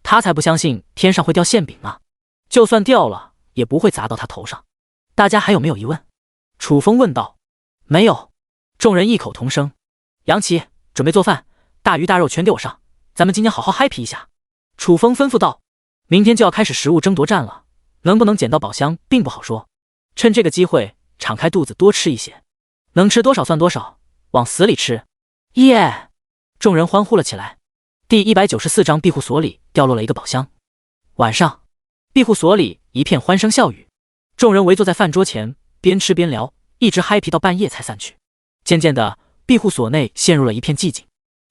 他才不相信天上会掉馅饼呢，就算掉了也不会砸到他头上。大家还有没有疑问？楚风问道。没有。众人异口同声。杨琪，准备做饭，大鱼大肉全给我上，咱们今天好好 happy 一下。楚风吩咐道。明天就要开始食物争夺战了，能不能捡到宝箱并不好说，趁这个机会敞开肚子多吃一些，能吃多少算多少，往死里吃。耶！众人欢呼了起来。第194章庇护所里掉落了一个宝箱。晚上，庇护所里一片欢声笑语，众人围坐在饭桌前，边吃边聊，一直嗨皮到半夜才散去。渐渐的，庇护所内陷入了一片寂静。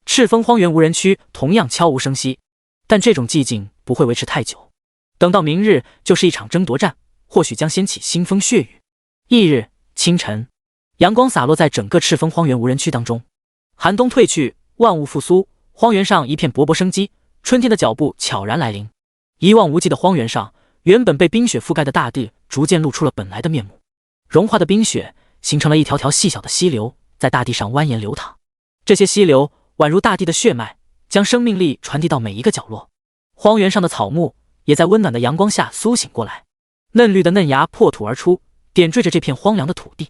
赤峰荒原无人区同样悄无声息，但这种寂静不会维持太久。等到明日就是一场争夺战，或许将掀起腥风血雨。翌日清晨，阳光洒落在整个赤峰荒原无人区当中，寒冬退去，万物复苏，荒原上一片勃勃生机，春天的脚步悄然来临。一望无际的荒原上，原本被冰雪覆盖的大地逐渐露出了本来的面目。融化的冰雪形成了一条条细小的溪流，在大地上蜿蜒流淌。这些溪流宛如大地的血脉，将生命力传递到每一个角落。荒原上的草木也在温暖的阳光下苏醒过来，嫩绿的嫩芽破土而出，点缀着这片荒凉的土地。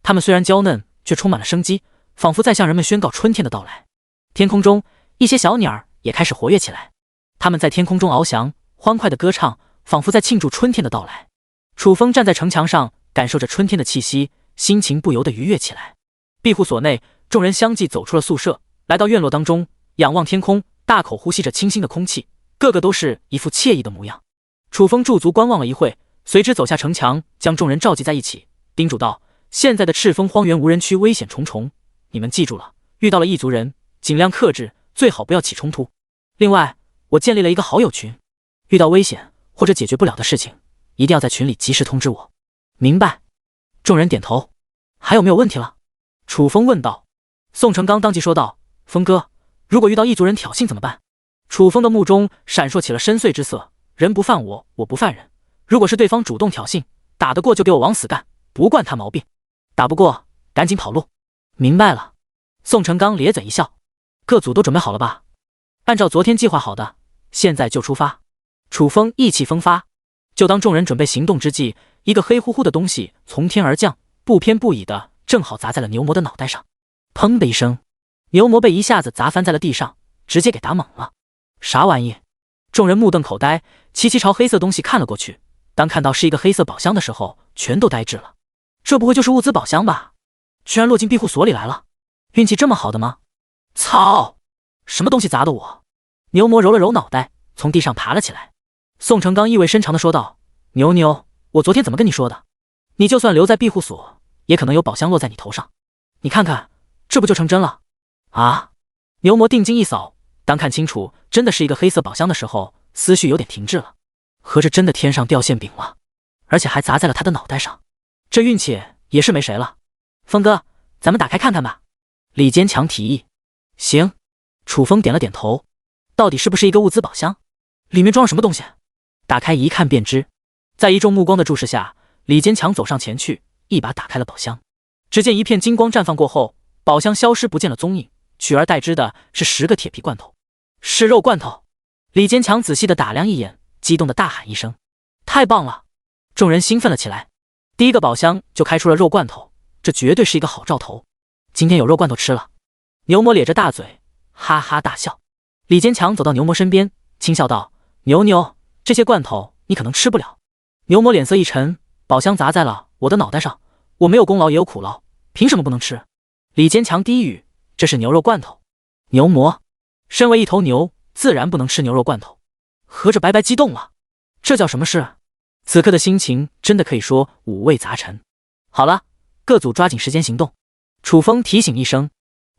它们虽然娇嫩，却充满了生机，仿佛在向人们宣告春天的到来。天空中，一些小鸟也开始活跃起来，它们在天空中翱翔，欢快的歌唱，仿佛在庆祝春天的到来。楚风站在城墙上，感受着春天的气息，心情不由得愉悦起来。庇护所内，众人相继走出了宿舍，来到院落当中，仰望天空，大口呼吸着清新的空气，个个都是一副惬意的模样。楚风驻足观望了一会，随之走下城墙，将众人召集在一起，叮嘱道：现在的赤峰荒原无人区危险重重，你们记住了，遇到了异族人尽量克制，最好不要起冲突。另外，我建立了一个好友群，遇到危险或者解决不了的事情，一定要在群里及时通知我。明白。众人点头。还有没有问题了？楚风问道。宋成刚当即说道：风哥，如果遇到异族人挑衅怎么办？楚风的目中闪烁起了深邃之色，人不犯我，我不犯人。如果是对方主动挑衅，打得过就给我往死干，不惯他毛病。打不过，赶紧跑路。明白了。宋成刚咧嘴一笑。各组都准备好了吧？按照昨天计划好的，现在就出发。楚风意气风发。就当众人准备行动之际，一个黑乎乎的东西从天而降，不偏不倚的正好砸在了牛魔的脑袋上。砰的一声，牛魔被一下子砸翻在了地上，直接给打懵了。啥玩意？众人目瞪口呆，齐齐朝黑色东西看了过去。当看到是一个黑色宝箱的时候，全都呆滞了。这不会就是物资宝箱吧？居然落进庇护所里来了，运气这么好的吗？操！什么东西砸的我？牛魔揉了揉脑袋，从地上爬了起来。宋成刚意味深长地说道：牛，我昨天怎么跟你说的？你就算留在庇护所，也可能有宝箱落在你头上。你看看，这不就成真了？啊！牛魔定睛一扫，当看清楚真的是一个黑色宝箱的时候，思绪有点停滞了。合着真的天上掉馅饼了。而且还砸在了他的脑袋上，这运气也是没谁了。峰哥，咱们打开看看吧。李坚强提议。行。楚风点了点头。到底是不是一个物资宝箱？里面装了什么东西？打开一看便知。在一众目光的注视下，李坚强走上前去，一把打开了宝箱。只见一片金光绽放过后，宝箱消失不见了踪影，取而代之的是10个铁皮罐头。是肉罐头。李坚强仔细的打量一眼，激动的大喊一声：太棒了！众人兴奋了起来。第一个宝箱就开出了肉罐头，这绝对是一个好兆头。今天有肉罐头吃了。牛魔咧着大嘴，哈哈大笑。李坚强走到牛魔身边，轻笑道：牛牛，这些罐头你可能吃不了。牛魔脸色一沉，宝箱砸在了我的脑袋上，我没有功劳也有苦劳，凭什么不能吃？李坚强低语：这是牛肉罐头。牛魔，身为一头牛，自然不能吃牛肉罐头。合着白白激动了，这叫什么事？此刻的心情真的可以说五味杂陈。好了，各组抓紧时间行动。楚风提醒一声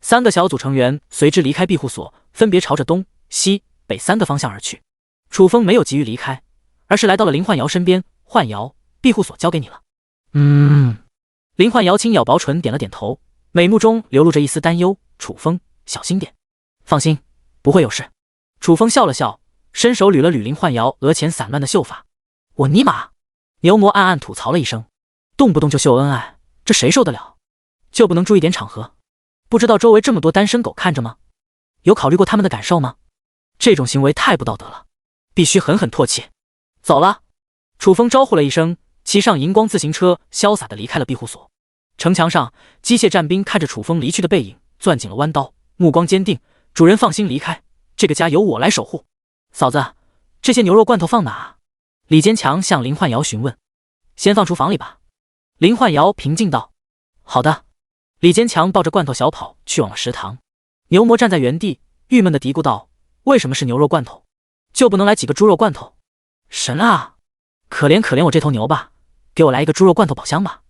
，3个小组成员随之离开庇护所，分别朝着东西北3个方向而去。楚风没有急于离开，而是来到了林焕瑶身边。焕瑶，庇护所交给你了。林焕瑶轻咬薄唇，点了点头，美目中流露着一丝担忧。楚风，小心点。放心，不会有事。楚风笑了笑，伸手捋了捋林焕瑶额前散乱的秀发。我尼玛！牛魔暗暗吐槽了一声，动不动就秀恩爱，这谁受得了？就不能注意点场合？不知道周围这么多单身狗看着吗？有考虑过他们的感受吗？这种行为太不道德了，必须狠狠唾弃。走了。楚风招呼了一声，骑上荧光自行车，潇洒地离开了庇护所。城墙上，机械战兵看着楚风离去的背影，攥紧了弯刀，目光坚定。主人放心离开，这个家由我来守护。嫂子，这些牛肉罐头放哪？李坚强向林焕瑶询问。先放厨房里吧。林焕瑶平静道。好的。李坚强抱着罐头小跑去往了食堂。牛魔站在原地，郁闷地嘀咕道：为什么是牛肉罐头？就不能来几个猪肉罐头？神啊！可怜可怜我这头牛吧，给我来一个猪肉罐头宝箱吧。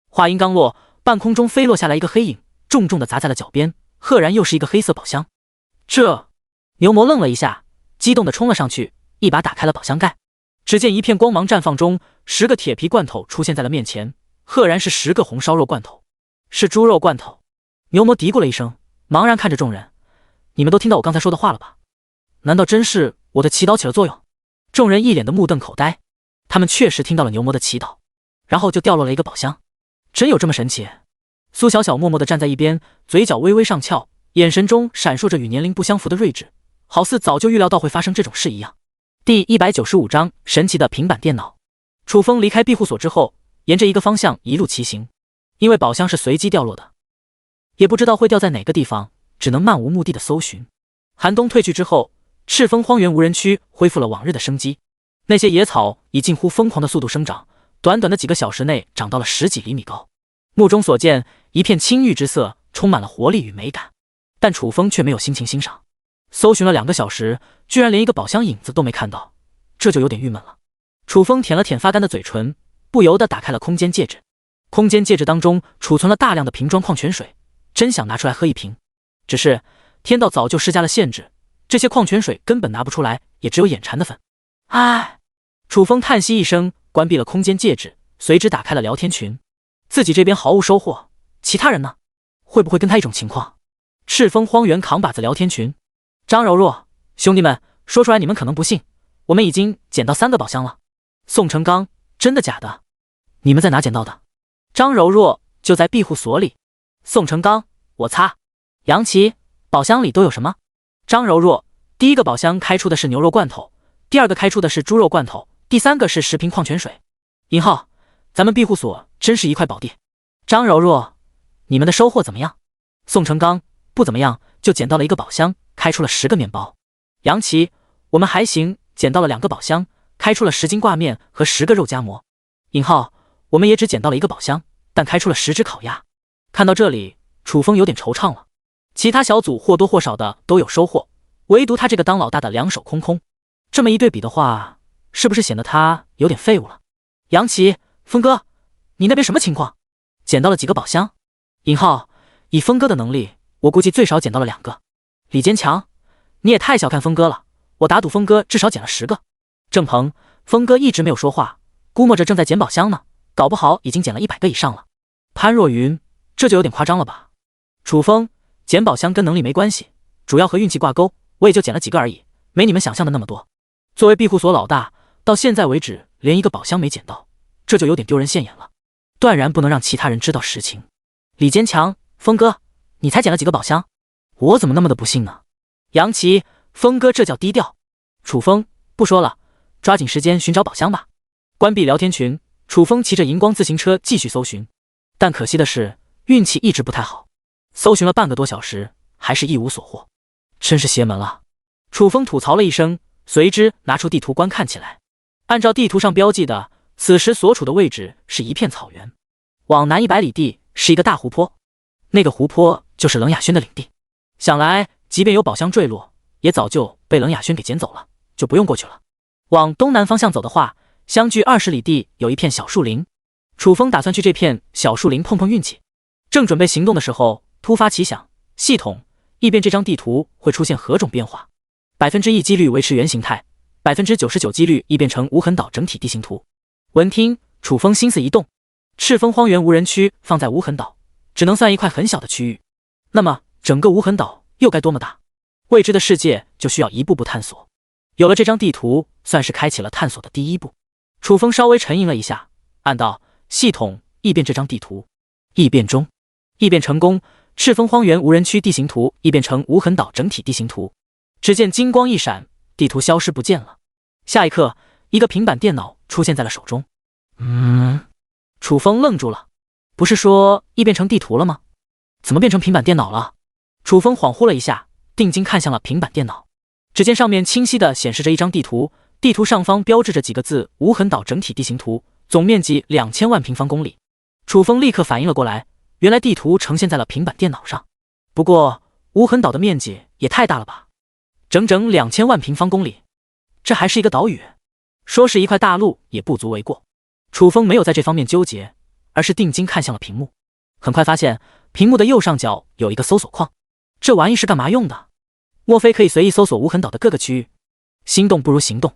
话音刚落，半空中飞落下来一个黑影，重重地砸在了脚边，赫然又是一个黑色宝箱。这……牛魔愣了一下，激动地冲了上去，一把打开了宝箱盖。只见一片光芒绽放中，10个铁皮罐头出现在了面前，赫然是10个红烧肉罐头，是猪肉罐头。牛魔嘀咕了一声，茫然看着众人：你们都听到我刚才说的话了吧？难道真是我的祈祷起了作用？众人一脸的目瞪口呆，他们确实听到了牛魔的祈祷，然后就掉落了一个宝箱。真有这么神奇？苏小小默默地站在一边，嘴角微微上翘，眼神中闪烁着与年龄不相符的睿智，好似早就预料到会发生这种事一样。第195章神奇的平板电脑。楚风离开庇护所之后，沿着一个方向一路骑行，因为宝箱是随机掉落的，也不知道会掉在哪个地方，只能漫无目的的搜寻。寒冬退去之后，赤峰荒原无人区恢复了往日的生机，那些野草以近乎疯狂的速度生长，短短的几个小时内长到了10几厘米高。目中所见，一片青玉之色，充满了活力与美感。但楚风却没有心情欣赏。搜寻了2个小时，居然连一个宝箱影子都没看到，这就有点郁闷了。楚风舔了舔发干的嘴唇，不由得打开了空间戒指。空间戒指当中储存了大量的瓶装矿泉水，真想拿出来喝一瓶。只是天道早就施加了限制，这些矿泉水根本拿不出来，也只有眼馋的份。唉，楚风叹息一声，关闭了空间戒指，随之打开了聊天群。自己这边毫无收获，其他人呢？会不会跟他一种情况？赤峰荒原扛把子聊天群。张柔若，兄弟们，说出来你们可能不信，我们已经捡到3个宝箱了。宋成刚，真的假的？你们在哪捡到的？张柔若，就在庇护所里。宋成刚，我擦。杨琪，宝箱里都有什么？张柔若，第1个宝箱开出的是牛肉罐头，第2个开出的是猪肉罐头，第3个是10瓶矿泉水。尹浩，咱们庇护所真是一块宝地。张柔若，你们的收获怎么样？宋成刚，不怎么样，就捡到了1个宝箱，开出了10个面包。杨琪，我们还行，捡到了2个宝箱，开出了10斤挂面和10个肉夹馍。尹浩，我们也只捡到了1个宝箱，但开出了10只烤鸭。看到这里，楚风有点惆怅了。其他小组或多或少的都有收获，唯独他这个当老大的2手空空。这么一对比的话，是不是显得他有点废物了？杨琪，峰哥，你那边什么情况？捡到了几个宝箱？尹浩，以峰哥的能力，我估计最少捡到了2个。李坚强，你也太小看峰哥了，我打赌峰哥至少捡了10个。郑鹏，峰哥一直没有说话，估摸着正在捡宝箱呢，搞不好已经捡了100个以上了。潘若云，这就有点夸张了吧？楚风，捡宝箱跟能力没关系，主要和运气挂钩，我也就捡了几个而已，没你们想象的那么多。作为庇护所老大，到现在为止连一个宝箱没捡到，这就有点丢人现眼了，断然不能让其他人知道实情。李坚强，峰哥，你才捡了几个宝箱？我怎么那么的不幸呢？杨琪，峰哥这叫低调。楚风，不说了，抓紧时间寻找宝箱吧。关闭聊天群，楚风骑着荧光自行车继续搜寻，但可惜的是运气一直不太好，搜寻了半个多小时，还是一无所获，真是邪门了。楚风吐槽了一声，随之拿出地图观看起来。按照地图上标记的，此时所处的位置是一片草原，往南100里地是一个大湖泊，那个湖泊就是冷雅轩的领地。想来即便有宝箱坠落，也早就被冷雅轩给捡走了，就不用过去了。往东南方向走的话，相距20里地有一片小树林，楚风打算去这片小树林碰碰运气。正准备行动的时候，突发奇想，系统异变这张地图会出现何种变化？1%几率维持原形态，99%几率异变成无痕岛整体地形图。闻听，楚风心思一动，赤峰荒原无人区放在无痕岛，只能算一块很小的区域，那么整个无痕岛又该多么大？未知的世界就需要一步步探索。有了这张地图，算是开启了探索的第一步。楚风稍微沉吟了一下，按道：系统异变这张地图。异变中，异变成功，赤峰荒原无人区地形图异变成无痕岛整体地形图。只见金光一闪，地图消失不见了。下一刻，一个平板电脑出现在了手中。楚风愣住了，不是说异变成地图了吗？怎么变成平板电脑了？楚风恍惚了一下，定睛看向了平板电脑。只见上面清晰地显示着一张地图，地图上方标志着几个字：无痕岛整体地形图，总面积2000万平方公里。楚风立刻反应了过来，原来地图呈现在了平板电脑上。不过无痕岛的面积也太大了吧，整整2000万平方公里，这还是一个岛屿，说是一块大陆也不足为过。楚风没有在这方面纠结，而是定睛看向了屏幕，很快发现屏幕的右上角有一个搜索框，这玩意是干嘛用的？莫非可以随意搜索无痕岛的各个区域？心动不如行动，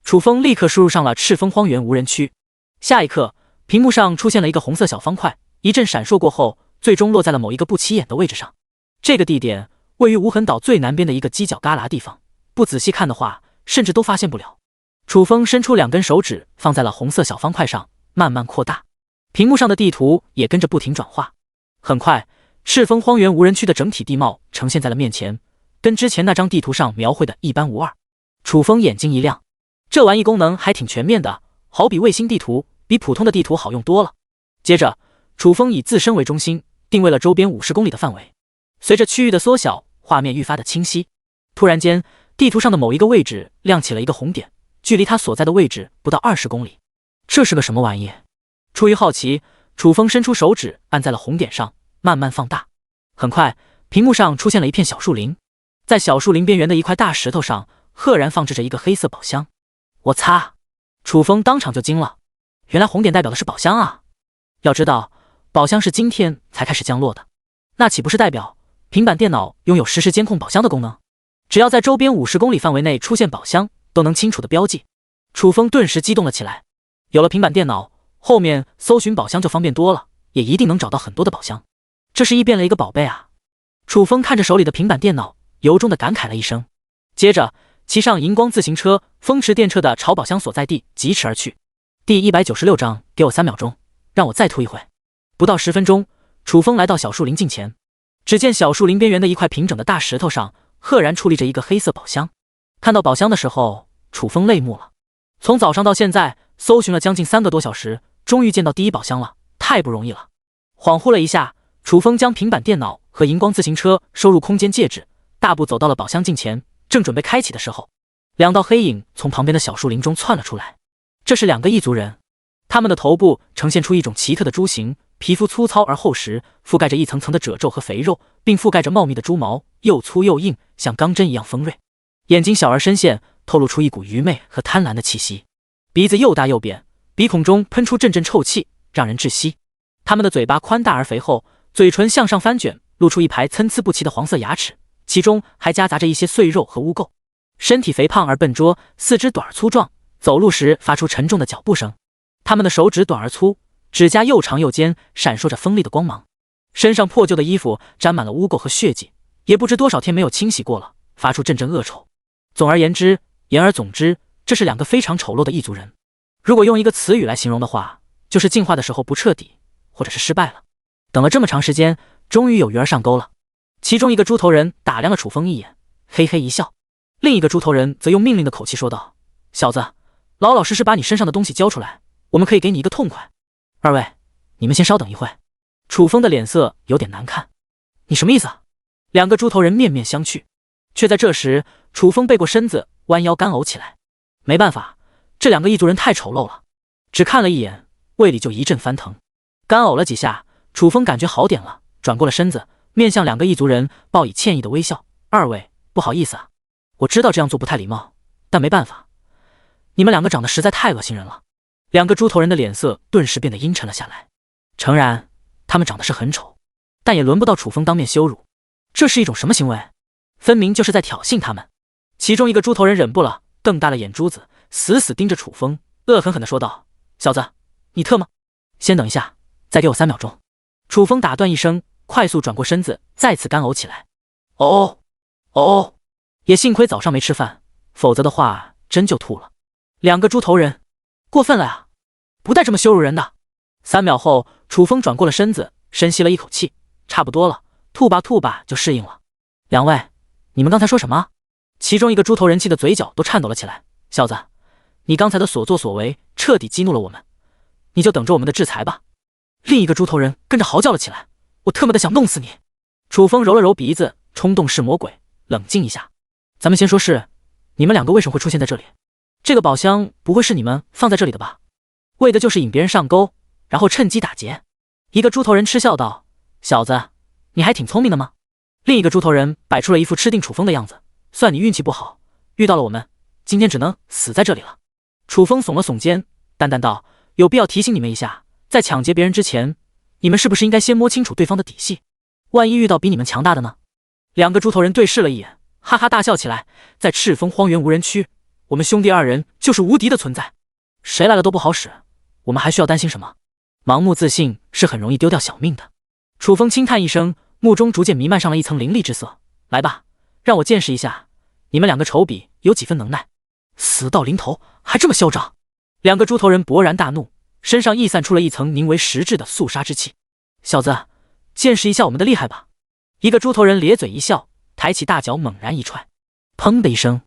楚风立刻输入上了赤峰荒原无人区。下一刻，屏幕上出现了一个红色小方块，一阵闪烁过后，最终落在了某一个不起眼的位置上。这个地点位于无痕岛最南边的一个犄角旮旯地方，不仔细看的话，甚至都发现不了。楚风伸出2根手指放在了红色小方块上，慢慢扩大，屏幕上的地图也跟着不停转化。很快，赤峰荒原无人区的整体地貌呈现在了面前，跟之前那张地图上描绘的一般无二。楚风眼睛一亮，这玩意功能还挺全面的，好比卫星地图，比普通的地图好用多了。接着，楚风以自身为中心，定位了周边50公里的范围。随着区域的缩小，画面愈发的清晰。突然间，地图上的某一个位置亮起了一个红点，距离他所在的位置不到20公里。这是个什么玩意？出于好奇，楚风伸出手指按在了红点上，慢慢放大。很快，屏幕上出现了一片小树林，在小树林边缘的一块大石头上，赫然放置着一个黑色宝箱。我擦！楚风当场就惊了，原来红点代表的是宝箱啊！要知道，宝箱是今天才开始降落的，那岂不是代表平板电脑拥有实时监控宝箱的功能？只要在周边50公里范围内出现宝箱，都能清楚的标记。楚风顿时激动了起来，有了平板电脑，后面搜寻宝箱就方便多了，也一定能找到很多的宝箱。这是异变了一个宝贝啊！楚风看着手里的平板电脑，由衷的感慨了一声，接着骑上荧光自行车，风驰电掣的朝宝箱所在地疾驰而去。第196章，给我3秒钟，让我再吐一回。不到10分钟，楚风来到小树林近前，只见小树林边缘的一块平整的大石头上，赫然矗立着一个黑色宝箱。看到宝箱的时候，楚风泪目了。从早上到现在，搜寻了将近3个多小时，终于见到第一宝箱了，太不容易了。恍惚了一下，楚风将平板电脑和荧光自行车收入空间戒指，大步走到了宝箱近前，正准备开启的时候，2道黑影从旁边的小树林中窜了出来。这是2个异族人，他们的头部呈现出一种奇特的猪形，皮肤粗糙而厚实，覆盖着一层层的褶皱和肥肉，并覆盖着茂密的猪毛，又粗又硬，像钢针一样锋锐。眼睛小而深陷，透露出一股愚昧和贪婪的气息。鼻子又大又扁，鼻孔中喷出阵阵臭气，让人窒息。他们的嘴巴宽大而肥厚，嘴唇向上翻卷，露出一排参差不齐的黄色牙齿，其中还夹杂着一些碎肉和污垢。身体肥胖而笨拙，四肢短而粗壮，走路时发出沉重的脚步声。他们的手指短而粗，指甲又长又尖，闪烁着锋利的光芒。身上破旧的衣服沾满了污垢和血迹，也不知多少天没有清洗过了，发出阵阵恶臭。总而言之，这是两个非常丑陋的异族人。如果用一个词语来形容的话，就是进化的时候不彻底，或者是失败了。等了这么长时间，终于有鱼儿上钩了。其中一个猪头人打量了楚风一眼，嘿嘿一笑。另一个猪头人则用命令的口气说道：小子，老老实实把你身上的东西交出来，我们可以给你一个痛快。二位，你们先稍等一会。楚风的脸色有点难看。你什么意思啊？两个猪头人面面相觑。却在这时，楚风背过身子，弯腰干呕起来。没办法，这两个异族人太丑陋了，只看了一眼，胃里就一阵翻腾。干呕了几下，楚风感觉好点了，转过了身子，面向两个异族人报以歉意的微笑：二位，不好意思啊，我知道这样做不太礼貌，但没办法，你们两个长得实在太恶心人了。两个猪头人的脸色顿时变得阴沉了下来。诚然，他们长得是很丑，但也轮不到楚风当面羞辱。这是一种什么行为？分明就是在挑衅他们。其中一个猪头人忍不了，瞪大了眼珠子，死死盯着楚风，恶狠狠地说道：小子，你特么……先等一下，再给我3秒钟。楚风打断一声，快速转过身子，再次干呕起来。哦，也幸亏早上没吃饭，否则的话真就吐了。两个猪头人，过分了呀，不带这么羞辱人的。3秒后，楚风转过了身子，深吸了一口气，差不多了，吐吧就适应了。两位，你们刚才说什么？其中一个猪头人气的嘴角都颤抖了起来。小子，你刚才的所作所为彻底激怒了我们，你就等着我们的制裁吧。另一个猪头人跟着嚎叫了起来：我特么的想弄死你！楚风揉了揉鼻子，冲动是魔鬼，冷静一下。咱们先说事，你们两个为什么会出现在这里？这个宝箱不会是你们放在这里的吧？为的就是引别人上钩，然后趁机打劫。一个猪头人嗤笑道：小子，你还挺聪明的吗？另一个猪头人摆出了一副吃定楚风的样子：算你运气不好，遇到了我们，今天只能死在这里了。楚风耸了耸肩，淡淡道：有必要提醒你们一下，在抢劫别人之前，你们是不是应该先摸清楚对方的底细？万一遇到比你们强大的呢？两个猪头人对视了一眼，哈哈大笑起来。在赤峰荒原无人区，我们兄弟二人就是无敌的存在，谁来了都不好使，我们还需要担心什么？盲目自信是很容易丢掉小命的。楚风轻叹一声，目中逐渐弥漫上了一层凌厉之色。来吧，让我见识一下你们两个丑比有几分能耐。死到临头还这么嚣张！两个猪头人勃然大怒，身上溢散出了一层凝为实质的肃杀之气。小子，见识一下我们的厉害吧！一个猪头人咧嘴一笑，抬起大脚猛然一踹，砰的一声，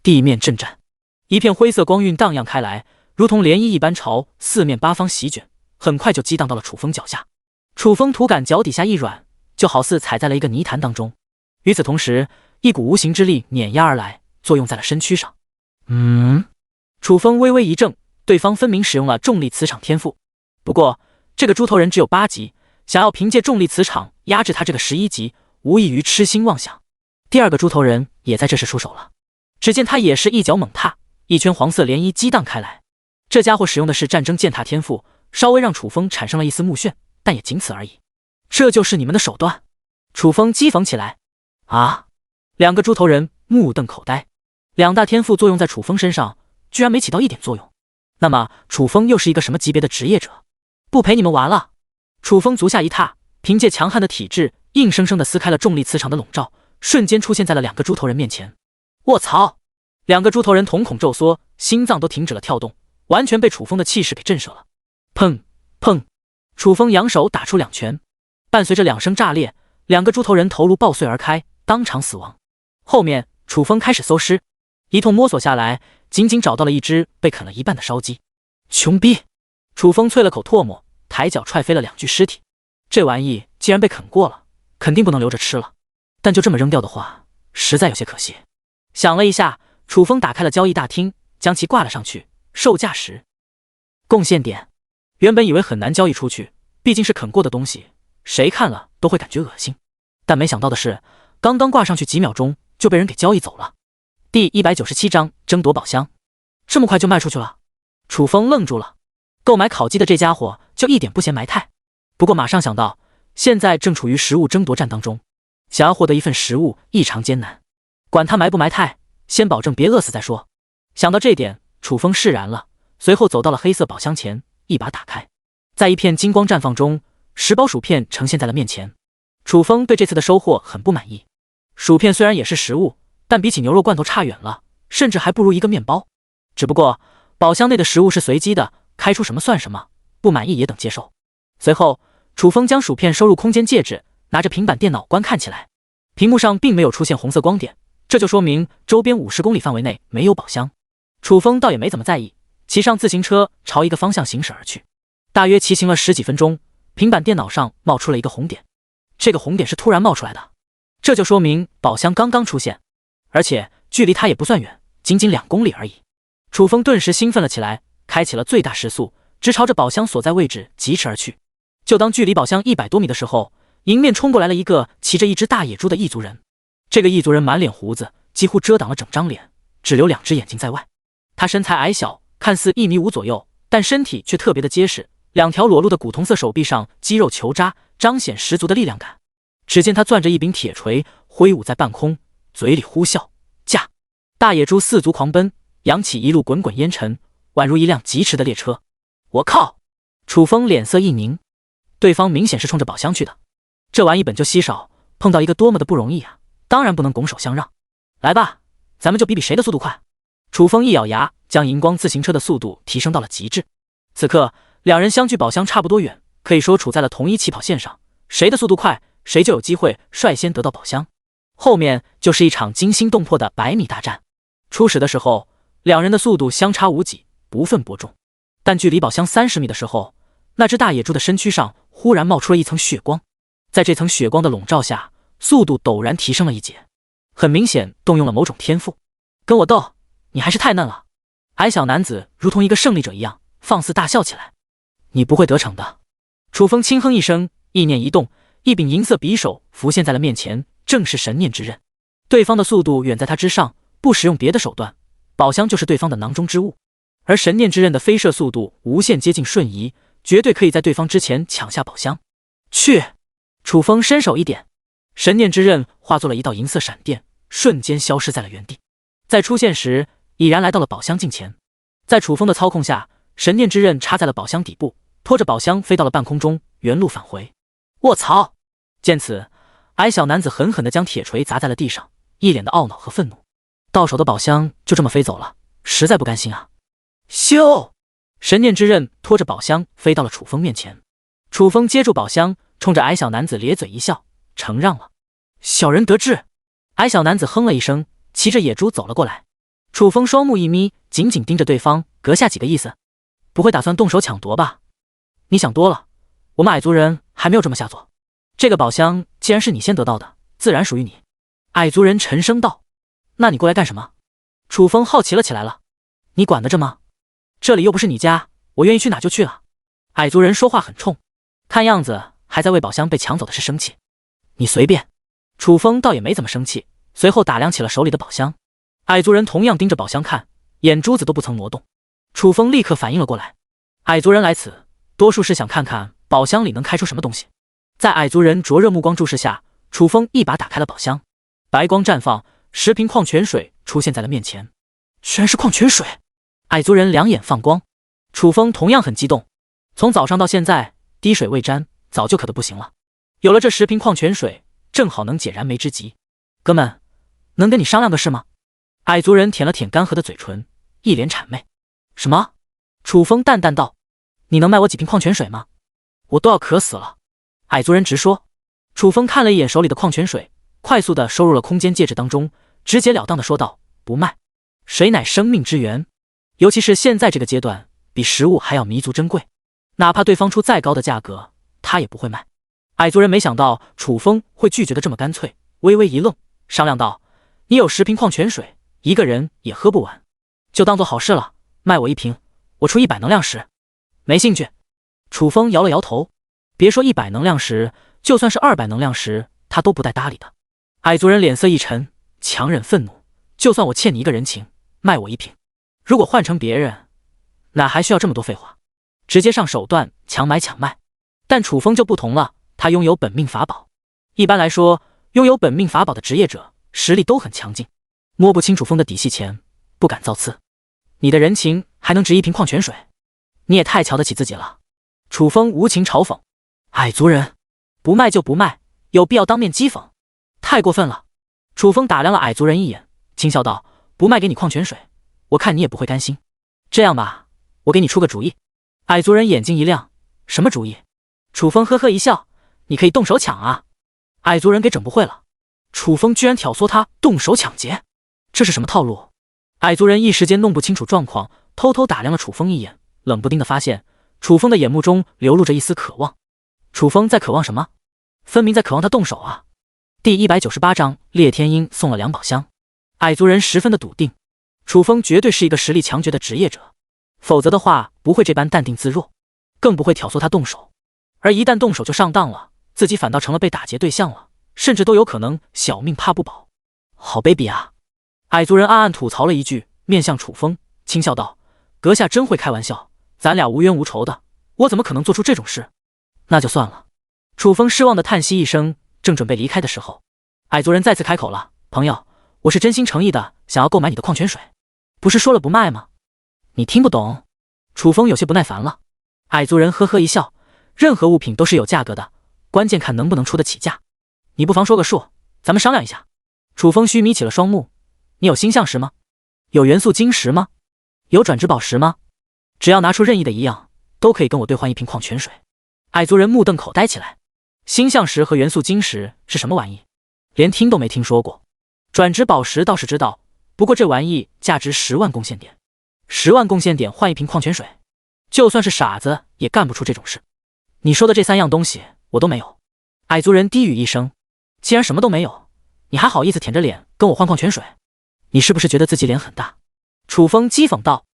地面震颤，一片灰色光晕荡漾开来，如同涟漪一般朝四面八方席卷，很快就激荡到了楚风脚下。楚风突感脚底下一软，就好似踩在了一个泥潭当中。与此同时，一股无形之力碾压而来，作用在了身躯上。楚风微微一怔，对方分明使用了重力磁场天赋。不过这个猪头人只有8级，想要凭借重力磁场压制他这个11级，无异于痴心妄想。第二个猪头人也在这时出手了，只见他也是一脚猛踏，一圈黄色涟漪激荡开来。这家伙使用的是战争践踏天赋，稍微让楚风产生了一丝目眩，但也仅此而已。这就是你们的手段？楚风讥讽起来。啊！两个猪头人目瞪口呆，两大天赋作用在楚风身上，居然没起到一点作用。那么楚风又是一个什么级别的职业者？不陪你们玩了！楚风足下一踏，凭借强悍的体质，硬生生地撕开了重力磁场的笼罩，瞬间出现在了两个猪头人面前。卧槽！两个猪头人瞳孔骤缩，心脏都停止了跳动，完全被楚风的气势给震慑了。砰砰！楚风扬手打出2拳，伴随着2声炸裂，两个猪头人头颅爆碎而开，当场死亡。后面楚风开始搜尸，一通摸索下来，仅仅找到了一只被啃了一半的烧鸡。穷逼！楚风啐了口唾沫，抬脚踹飞了2具尸体。这玩意既然被啃过了，肯定不能留着吃了，但就这么扔掉的话，实在有些可惜。想了一下，楚风打开了交易大厅，将其挂了上去。售价时，贡献点。原本以为很难交易出去，毕竟是啃过的东西，谁看了都会感觉恶心。但没想到的是，刚刚挂上去几秒钟就被人给交易走了。第197章争夺宝箱，这么快就卖出去了？楚风愣住了。购买烤鸡的这家伙就一点不嫌埋汰，不过马上想到现在正处于食物争夺战当中，想要获得一份食物异常艰难，管他埋不埋汰，先保证别饿死再说。想到这点，楚风释然了，随后走到了黑色宝箱前，一把打开，在一片金光绽放中，10包薯片呈现在了面前。楚风对这次的收获很不满意，薯片虽然也是食物，但比起牛肉罐头差远了，甚至还不如一个面包。只不过宝箱内的食物是随机的，开出什么算什么，不满意也等接受。随后，楚风将薯片收入空间戒指，拿着平板电脑观看起来。屏幕上并没有出现红色光点，这就说明周边50公里范围内没有宝箱。楚风倒也没怎么在意，骑上自行车朝一个方向行驶而去。大约骑行了10几分钟，平板电脑上冒出了一个红点。这个红点是突然冒出来的，这就说明宝箱刚刚出现，而且距离它也不算远，仅仅2公里而已。楚风顿时兴奋了起来，开启了最大时速，直朝着宝箱所在位置疾驰而去。就当距离宝箱100多米的时候，迎面冲过来了一个骑着一只大野猪的异族人。这个异族人满脸胡子，几乎遮挡了整张脸，只留2只眼睛在外。他身材矮小，看似1.5米左右，但身体却特别的结实，2条裸露的古铜色手臂上肌肉球扎，彰显十足的力量感。只见他攥着一柄铁锤，挥舞在半空，嘴里呼啸驾。大野猪4足狂奔，扬起一路滚滚烟尘，宛如一辆疾驰的列车。我靠！楚风脸色一凝，对方明显是冲着宝箱去的，这玩意本就稀少，碰到一个多么的不容易啊！当然不能拱手相让。来吧，咱们就比比谁的速度快。楚风一咬牙，将荧光自行车的速度提升到了极致。此刻2人相距宝箱差不多远，可以说处在了同一起跑线上，谁的速度快，谁就有机会率先得到宝箱。后面就是一场惊心动魄的100米大战。初始的时候，2人的速度相差无几，不分伯仲。但距离宝箱30米的时候，那只大野猪的身躯上忽然冒出了一层血光，在这层血光的笼罩下，速度陡然提升了一截，很明显动用了某种天赋。跟我斗，你还是太嫩了。矮小男子如同一个胜利者一样，放肆大笑起来。你不会得逞的。楚风轻哼一声，意念一动，一柄银色匕首浮现在了面前，正是神念之刃。对方的速度远在他之上，不使用别的手段，宝箱就是对方的囊中之物。而神念之刃的飞射速度无限接近瞬移，绝对可以在对方之前抢下宝箱。去！楚风伸手一点，神念之刃化作了一道银色闪电，瞬间消失在了原地。在出现时，已然来到了宝箱近前。在楚风的操控下，神念之刃插在了宝箱底部，拖着宝箱飞到了半空中，原路返回。卧槽！见此，矮小男子狠狠地将铁锤砸在了地上，一脸的懊恼和愤怒。到手的宝箱就这么飞走了，实在不甘心啊！咻！神念之刃拖着宝箱飞到了楚风面前。楚风接住宝箱，冲着矮小男子咧嘴一笑，承让了。小人得志。矮小男子哼了一声，骑着野猪走了过来。楚风双目一眯，紧紧盯着对方，阁下几个意思？不会打算动手抢夺吧？你想多了，我们矮族人还没有这么下作。这个宝箱既然是你先得到的，自然属于你。矮族人沉声道。那你过来干什么？楚风好奇了起来了。你管得着吗？这里又不是你家，我愿意去哪就去了。矮族人说话很冲，看样子还在为宝箱被抢走的事生气。你随便。楚风倒也没怎么生气，随后打量起了手里的宝箱。矮族人同样盯着宝箱看，眼珠子都不曾挪动。楚风立刻反应了过来，矮族人来此多数是想看看宝箱里能开出什么东西。在矮族人灼热目光注视下，楚风一把打开了宝箱，白光绽放，10瓶矿泉水出现在了面前。居然是矿泉水！矮族人两眼放光。楚风同样很激动，从早上到现在滴水未沾，早就渴得不行了。有了这10瓶矿泉水，正好能解燃眉之急。哥们，能跟你商量个事吗？矮族人舔了舔干涸的嘴唇，一脸谄媚。什么？楚风淡淡道。你能卖我几瓶矿泉水吗？我都要渴死了。矮族人直说。楚风看了一眼手里的矿泉水，快速地收入了空间戒指当中，直截了当地说道：不卖。水乃生命之源，尤其是现在这个阶段，比食物还要弥足珍贵，哪怕对方出再高的价格，他也不会卖。矮族人没想到楚风会拒绝的这么干脆，微微一愣，商量道：你有10瓶矿泉水，一个人也喝不完，就当做好事了，卖我1瓶，我出100能量石。没兴趣。楚风摇了摇头，别说100能量石，就算是200能量石，他都不带搭理的。矮族人脸色一沉，强忍愤怒，就算我欠你一个人情，卖我1瓶。如果换成别人，哪还需要这么多废话，直接上手段强买强卖。但楚风就不同了，他拥有本命法宝。一般来说，拥有本命法宝的职业者实力都很强劲，摸不清楚风的底细前不敢造次。你的人情还能值1瓶矿泉水？你也太瞧得起自己了。楚风无情嘲讽。矮族人，不卖就不卖，有必要当面讥讽？太过分了。楚风打量了矮族人一眼，轻笑道：不卖给你矿泉水，我看你也不会甘心。这样吧，我给你出个主意。矮族人眼睛一亮，什么主意？楚风呵呵一笑，你可以动手抢啊。矮族人给整不会了，楚风居然挑唆他动手抢劫，这是什么套路？矮族人一时间弄不清楚状况，偷偷打量了楚风一眼，冷不丁的发现楚风的眼目中流露着一丝渴望。楚风在渴望什么？分明在渴望他动手啊。第198章烈天鹰送了2宝箱。矮族人十分的笃定，楚风绝对是一个实力强绝的职业者，否则的话不会这般淡定自若，更不会挑唆他动手。而一旦动手就上当了，自己反倒成了被打劫对象了，甚至都有可能小命怕不保。好卑鄙啊！矮族人暗暗吐槽了一句，面向楚风轻笑道：阁下真会开玩笑，咱俩无冤无仇的，我怎么可能做出这种事？那就算了。楚风失望的叹息一声，正准备离开的时候，矮族人再次开口了：朋友，我是真心诚意的想要购买你的矿泉水，不是说了不卖吗？你听不懂？楚风有些不耐烦了。矮族人呵呵一笑：任何物品都是有价格的，关键看能不能出得起价。你不妨说个数，咱们商量一下。楚风虚眯起了双目：你有星象石吗？有元素晶石吗？有转职宝石吗？只要拿出任意的一样，都可以跟我兑换一瓶矿泉水。矮族人目瞪口呆起来，星象石和元素晶石是什么玩意？连听都没听说过。转职宝石倒是知道，不过这玩意价值10万贡献点，10万贡献点换一瓶矿泉水，就算是傻子也干不出这种事。你说的这3样东西我都没有。矮族人低语一声：既然什么都没有，你还好意思舔着脸跟我换矿泉水？你是不是觉得自己脸很大？楚风讥讽道。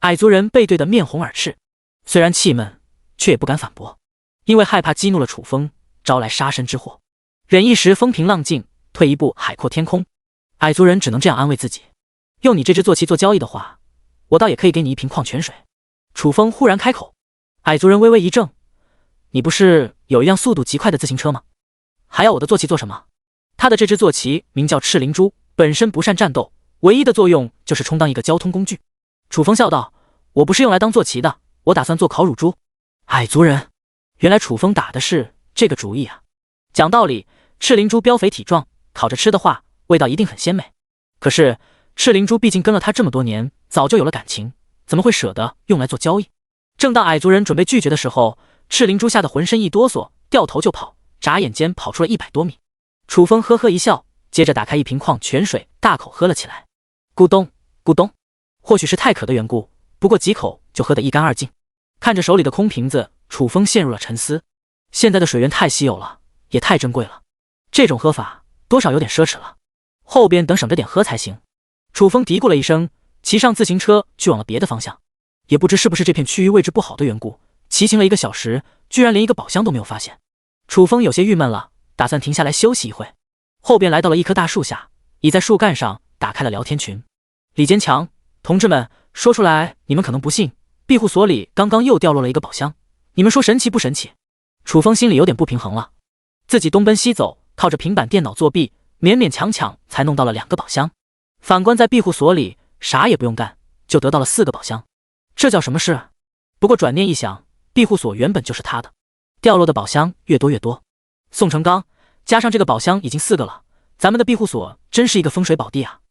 矮族人背对得面红耳赤，虽然气闷，却也不敢反驳，因为害怕激怒了楚风，招来杀身之祸。忍一时风平浪静，退一步海阔天空。矮族人只能这样安慰自己。用你这只坐骑做交易的话，我倒也可以给你一瓶矿泉水。楚风忽然开口。矮族人微微一怔：你不是有一辆速度极快的自行车吗？还要我的坐骑做什么？他的这只坐骑名叫赤灵珠，本身不善战斗，唯一的作用就是充当一个交通工具。楚风笑道：我不是用来当坐骑的，我打算做烤乳猪。矮族人，原来楚风打的是这个主意啊。讲道理，赤灵珠膘肥体壮，烤着吃的话味道一定很鲜美，可是赤灵珠毕竟跟了他这么多年，早就有了感情，怎么会舍得用来做交易？正当矮族人准备拒绝的时候，赤灵珠吓得浑身一哆嗦，掉头就跑，眨眼间跑出了100多米。楚风呵呵一笑，接着打开一瓶矿泉水，大口喝了起来。咕咚咕咚，或许是太渴的缘故，不过几口就喝得一干二净。看着手里的空瓶子，楚风陷入了沉思。现在的水源太稀有了，也太珍贵了，这种喝法多少有点奢侈了，后边等省着点喝才行。楚风嘀咕了一声，骑上自行车去往了别的方向。也不知是不是这片区域位置不好的缘故，骑行了1个小时，居然连一个宝箱都没有发现。楚风有些郁闷了，打算停下来休息一会。后边来到了一棵大树下，倚在树干上打开了聊天群。李坚强，同志们，说出来你们可能不信，庇护所里刚刚又掉落了一个宝箱，你们说神奇不神奇？楚风心里有点不平衡了，自己东奔西走，靠着平板电脑作弊，勉勉强强才弄到了2个宝箱，反观在庇护所里啥也不用干，就得到了4个宝箱，这叫什么事？不过转念一想，庇护所原本就是他的，掉落的宝箱越多越多。宋成刚，加上这个宝箱已经4个了，咱们的庇护所真是一个风水宝地啊。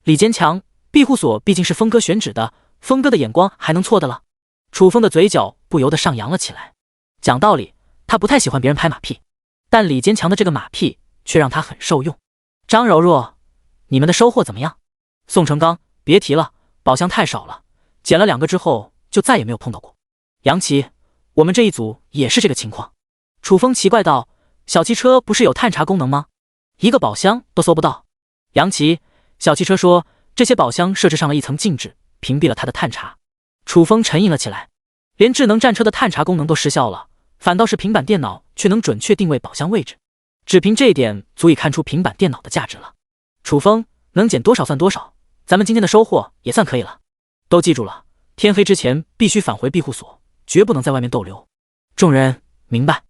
李坚强，庇护所毕竟是峰哥选址的，峰哥的眼光还能错的了？楚风的嘴角不由得上扬了起来。讲道理，他不太喜欢别人拍马屁，但李坚强的这个马屁却让他很受用。张柔若，你们的收获怎么样？宋成刚，别提了，宝箱太少了，捡了2个之后就再也没有碰到过。杨琪，我们这一组也是这个情况。楚风奇怪道，小汽车不是有探查功能吗？1个宝箱都搜不到。杨琪，小汽车说这些宝箱设置上了一层禁制，屏蔽了他的探查。楚风沉吟了起来，连智能战车的探查功能都失效了，反倒是平板电脑却能准确定位宝箱位置，只凭这一点足以看出平板电脑的价值了。楚风，能捡多少算多少，咱们今天的收获也算可以了。都记住了，天黑之前必须返回庇护所，绝不能在外面逗留。众人明白。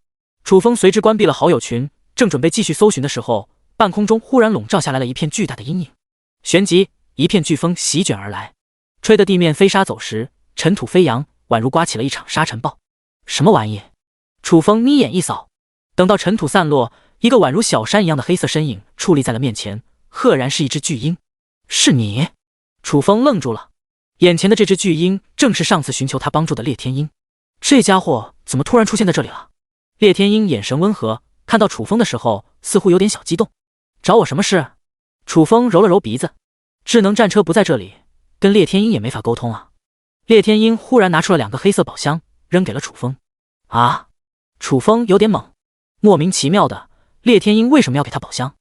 楚风随之关闭了好友群，正准备继续搜寻的时候，半空中忽然笼罩下来了一片巨大的阴影，旋即一片飓风席卷而来，吹得地面飞沙走石，尘土飞扬，宛如刮起了一场沙尘暴。什么玩意？楚风眯眼一扫，等到尘土散落，一个宛如小山一样的黑色身影矗立在了面前，赫然是一只巨鹰。是你？楚风愣住了，眼前的这只巨鹰正是上次寻求他帮助的烈天鹰。这家伙怎么突然出现在这里了？烈天鹰眼神温和，看到楚风的时候似乎有点小激动。找我什么事？楚风揉了揉鼻子，智能战车不在这里，跟烈天鹰也没法沟通啊。烈天鹰忽然拿出了2个黑色宝箱，扔给了楚风。啊！楚风有点懵，莫名其妙的，烈天鹰为什么要给他宝箱？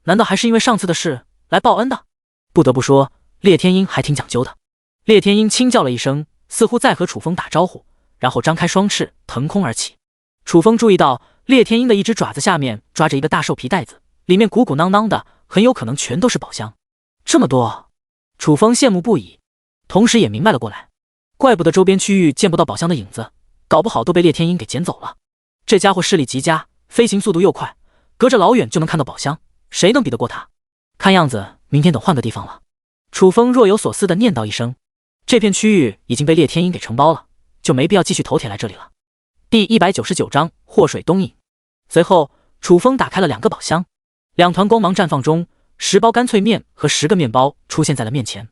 难道还是因为上次的事来报恩的？不得不说，烈天鹰还挺讲究的。烈天鹰轻叫了一声，似乎在和楚风打招呼，然后张开双翅腾空而起。楚风注意到烈天鹰的一只爪子下面抓着一个大兽皮袋子，里面鼓鼓囊囊的，很有可能全都是宝箱。这么多，楚风羡慕不已，同时也明白了过来，怪不得周边区域见不到宝箱的影子，搞不好都被烈天鹰给捡走了。这家伙视力极佳，飞行速度又快，隔着老远就能看到宝箱，谁能比得过他？看样子明天等换个地方了。楚风若有所思地念叨一声，这片区域已经被烈天鹰给承包了，就没必要继续头铁来这里了。第199章祸水东引。随后楚风打开了2个宝箱，2团光芒绽放中，10包干脆面和10个面包出现在了面前。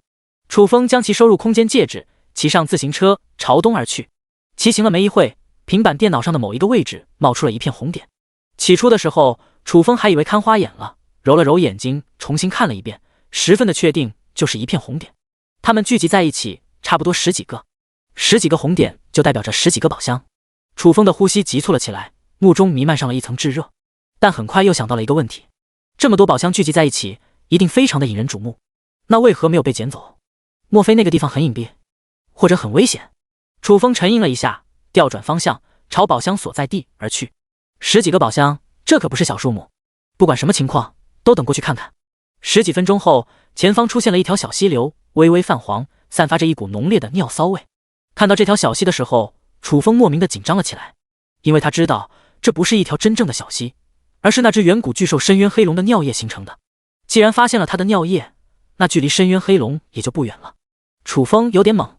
楚风将其收入空间戒指，骑上自行车朝东而去。骑行了没一会，平板电脑上的某一个位置冒出了一片红点。起初的时候，楚风还以为看花眼了，揉了揉眼睛，重新看了一遍，十分的确定就是一片红点。它们聚集在一起，差不多10几个，10几个红点就代表着10几个宝箱。楚风的呼吸急促了起来，目中弥漫上了一层炙热，但很快又想到了一个问题：这么多宝箱聚集在一起，一定非常的引人瞩目，那为何没有被捡走？莫非那个地方很隐蔽，或者很危险？楚风沉吟了一下，调转方向，朝宝箱所在地而去。10几个宝箱，这可不是小数目，不管什么情况，都等过去看看。10几分钟后，前方出现了一条小溪流，微微泛黄，散发着一股浓烈的尿骚味。看到这条小溪的时候，楚风莫名的紧张了起来，因为他知道这不是一条真正的小溪，而是那只远古巨兽深渊黑龙的尿液形成的。既然发现了它的尿液，那距离深渊黑龙也就不远了。楚风有点懵，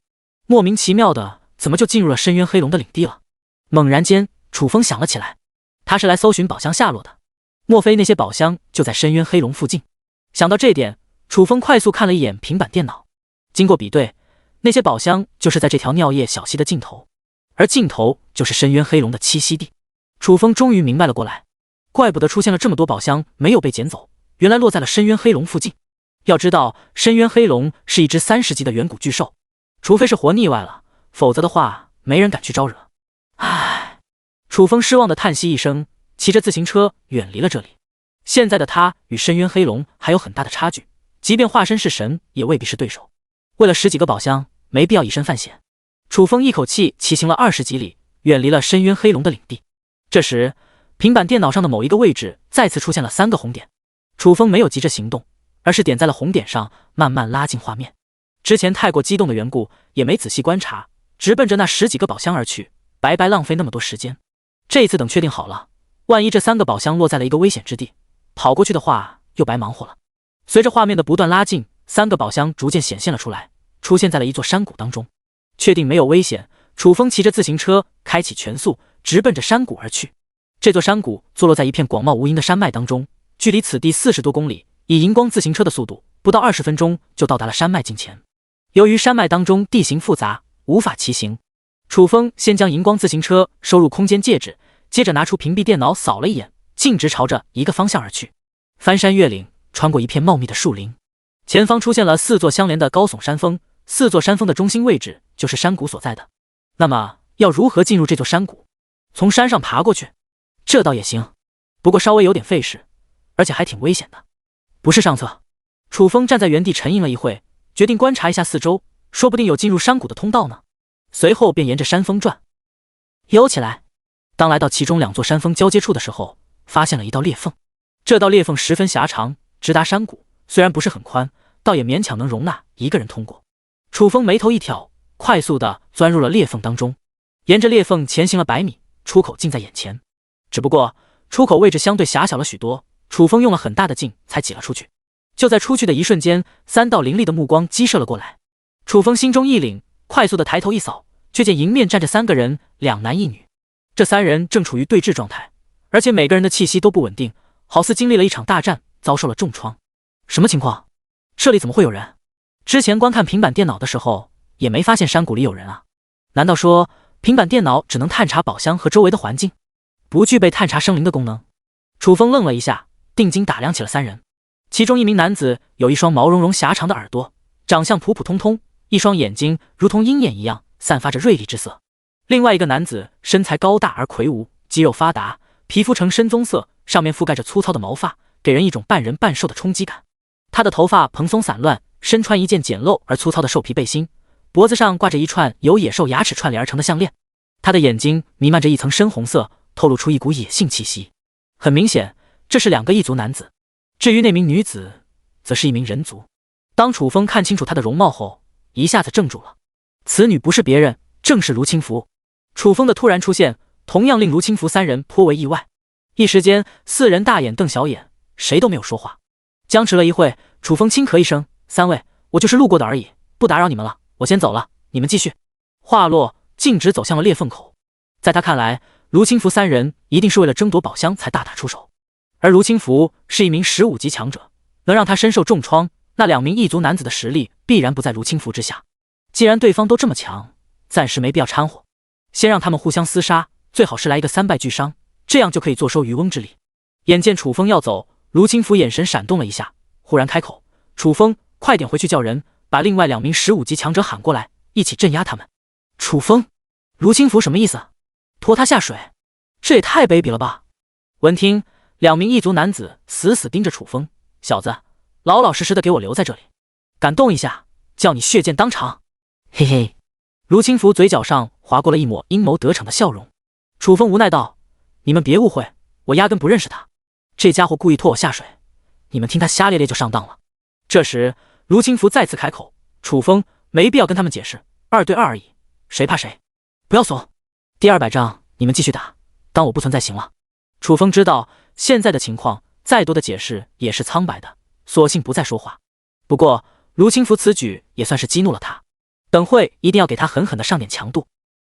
莫名其妙的怎么就进入了深渊黑龙的领地了？猛然间，楚风想了起来，他是来搜寻宝箱下落的，莫非那些宝箱就在深渊黑龙附近？想到这点，楚风快速看了一眼平板电脑，经过比对，那些宝箱就是在这条尿液小溪的尽头，而尽头就是深渊黑龙的栖息地。楚风终于明白了过来，怪不得出现了这么多宝箱没有被捡走，原来落在了深渊黑龙附近。要知道，深渊黑龙是一只30级的远古巨兽，除非是活腻歪了，否则的话没人敢去招惹。唉，楚风失望的叹息一声，骑着自行车远离了这里。现在的他与深渊黑龙还有很大的差距，即便化身是神也未必是对手。为了10几个宝箱，没必要以身犯险。楚风一口气骑行了20几里，远离了深渊黑龙的领地。这时，平板电脑上的某一个位置再次出现了3个红点。楚风没有急着行动，而是点在了红点上，慢慢拉近画面。之前太过激动的缘故，也没仔细观察，直奔着那10几个宝箱而去，白白浪费那么多时间。这一次等确定好了，万一这3个宝箱落在了一个危险之地，跑过去的话又白忙活了。随着画面的不断拉近，3个宝箱逐渐显现了出来，出现在了一座山谷当中。确定没有危险，楚风骑着自行车开启全速，直奔着山谷而去。这座山谷坐落在一片广袤无垠的山脉当中，距离此地40多公里，以荧光自行车的速度，不到20分钟就到达了山脉近前。由于山脉当中地形复杂，无法骑行，楚风先将荧光自行车收入空间戒指，接着拿出屏蔽电脑扫了一眼，径直朝着一个方向而去。翻山越岭，穿过一片茂密的树林，前方出现了4座相连的高耸山峰，4座山峰的中心位置就是山谷所在的。那么要如何进入这座山谷？从山上爬过去？这倒也行，不过稍微有点费事，而且还挺危险的。不是上策。楚风站在原地沉吟了一会，决定观察一下四周，说不定有进入山谷的通道呢。随后便沿着山峰转游起来。当来到其中2座山峰交接处的时候，发现了一道裂缝。这道裂缝十分狭长，直达山谷，虽然不是很宽，倒也勉强能容纳一个人通过。楚风眉头一挑，快速地钻入了裂缝当中，沿着裂缝前行了100米，出口近在眼前。只不过出口位置相对狭小了许多，楚风用了很大的劲才挤了出去。就在出去的一瞬间，3道凌厉的目光激射了过来。楚风心中一凛，快速的抬头一扫，却见迎面站着3个人，2男1女。这3人正处于对峙状态，而且每个人的气息都不稳定，好似经历了一场大战，遭受了重创。什么情况？这里怎么会有人？之前观看平板电脑的时候，也没发现山谷里有人啊。难道说平板电脑只能探查宝箱和周围的环境，不具备探查生灵的功能？楚风愣了一下，定睛打量起了3人。其中一名男子有一双毛茸茸狭长的耳朵，长相普普通通，一双眼睛如同鹰眼一样，散发着锐利之色。另外一个男子身材高大而魁梧，肌肉发达，皮肤呈深棕色，上面覆盖着粗糙的毛发，给人一种半人半兽的冲击感。他的头发蓬松散乱，身穿一件简陋而粗糙的兽皮背心，脖子上挂着一串由野兽牙齿串联而成的项链。他的眼睛弥漫着一层深红色，透露出一股野性气息。很明显，这是2个异族男子。至于那名女子，则是一名人族。当楚风看清楚她的容貌后，一下子怔住了。此女不是别人，正是卢清福。楚风的突然出现，同样令卢清福3人颇为意外。一时间，4人大眼瞪小眼，谁都没有说话。僵持了一会，楚风轻咳一声：“3位，我就是路过的而已，不打扰你们了，我先走了，你们继续。”话落，径直走向了裂缝口。在他看来，卢清福3人一定是为了争夺宝箱才大打出手，而卢清福是一名15级强者，能让他身受重创，那2名异族男子的实力必然不在卢清福之下。既然对方都这么强，暂时没必要掺和，先让他们互相厮杀，最好是来一个3败俱伤，这样就可以坐收渔翁之利。眼见楚风要走，卢清福眼神闪动了一下，忽然开口：“楚风，快点回去叫人，把另外2名15级强者喊过来，一起镇压他们。”楚风，卢清福什么意思？拖他下水？这也太卑鄙了吧！闻听，2名异族男子死死盯着楚风：“小子，老老实实的给我留在这里，敢动一下，叫你血溅当场！”嘿嘿，卢清福嘴角上划过了一抹阴谋得逞的笑容。楚风无奈道：“你们别误会，我压根不认识他，这家伙故意拖我下水，你们听他瞎咧咧就上当了。”这时，卢清福再次开口：“楚风，没必要跟他们解释，2对2而已，谁怕谁，不要怂。第200仗你们继续打，当我不存在行了。”楚风知道现在的情况，再多的解释也是苍白的，索性不再说话。不过卢清福此举也算是激怒了他，等会一定要给他狠狠的上点强度。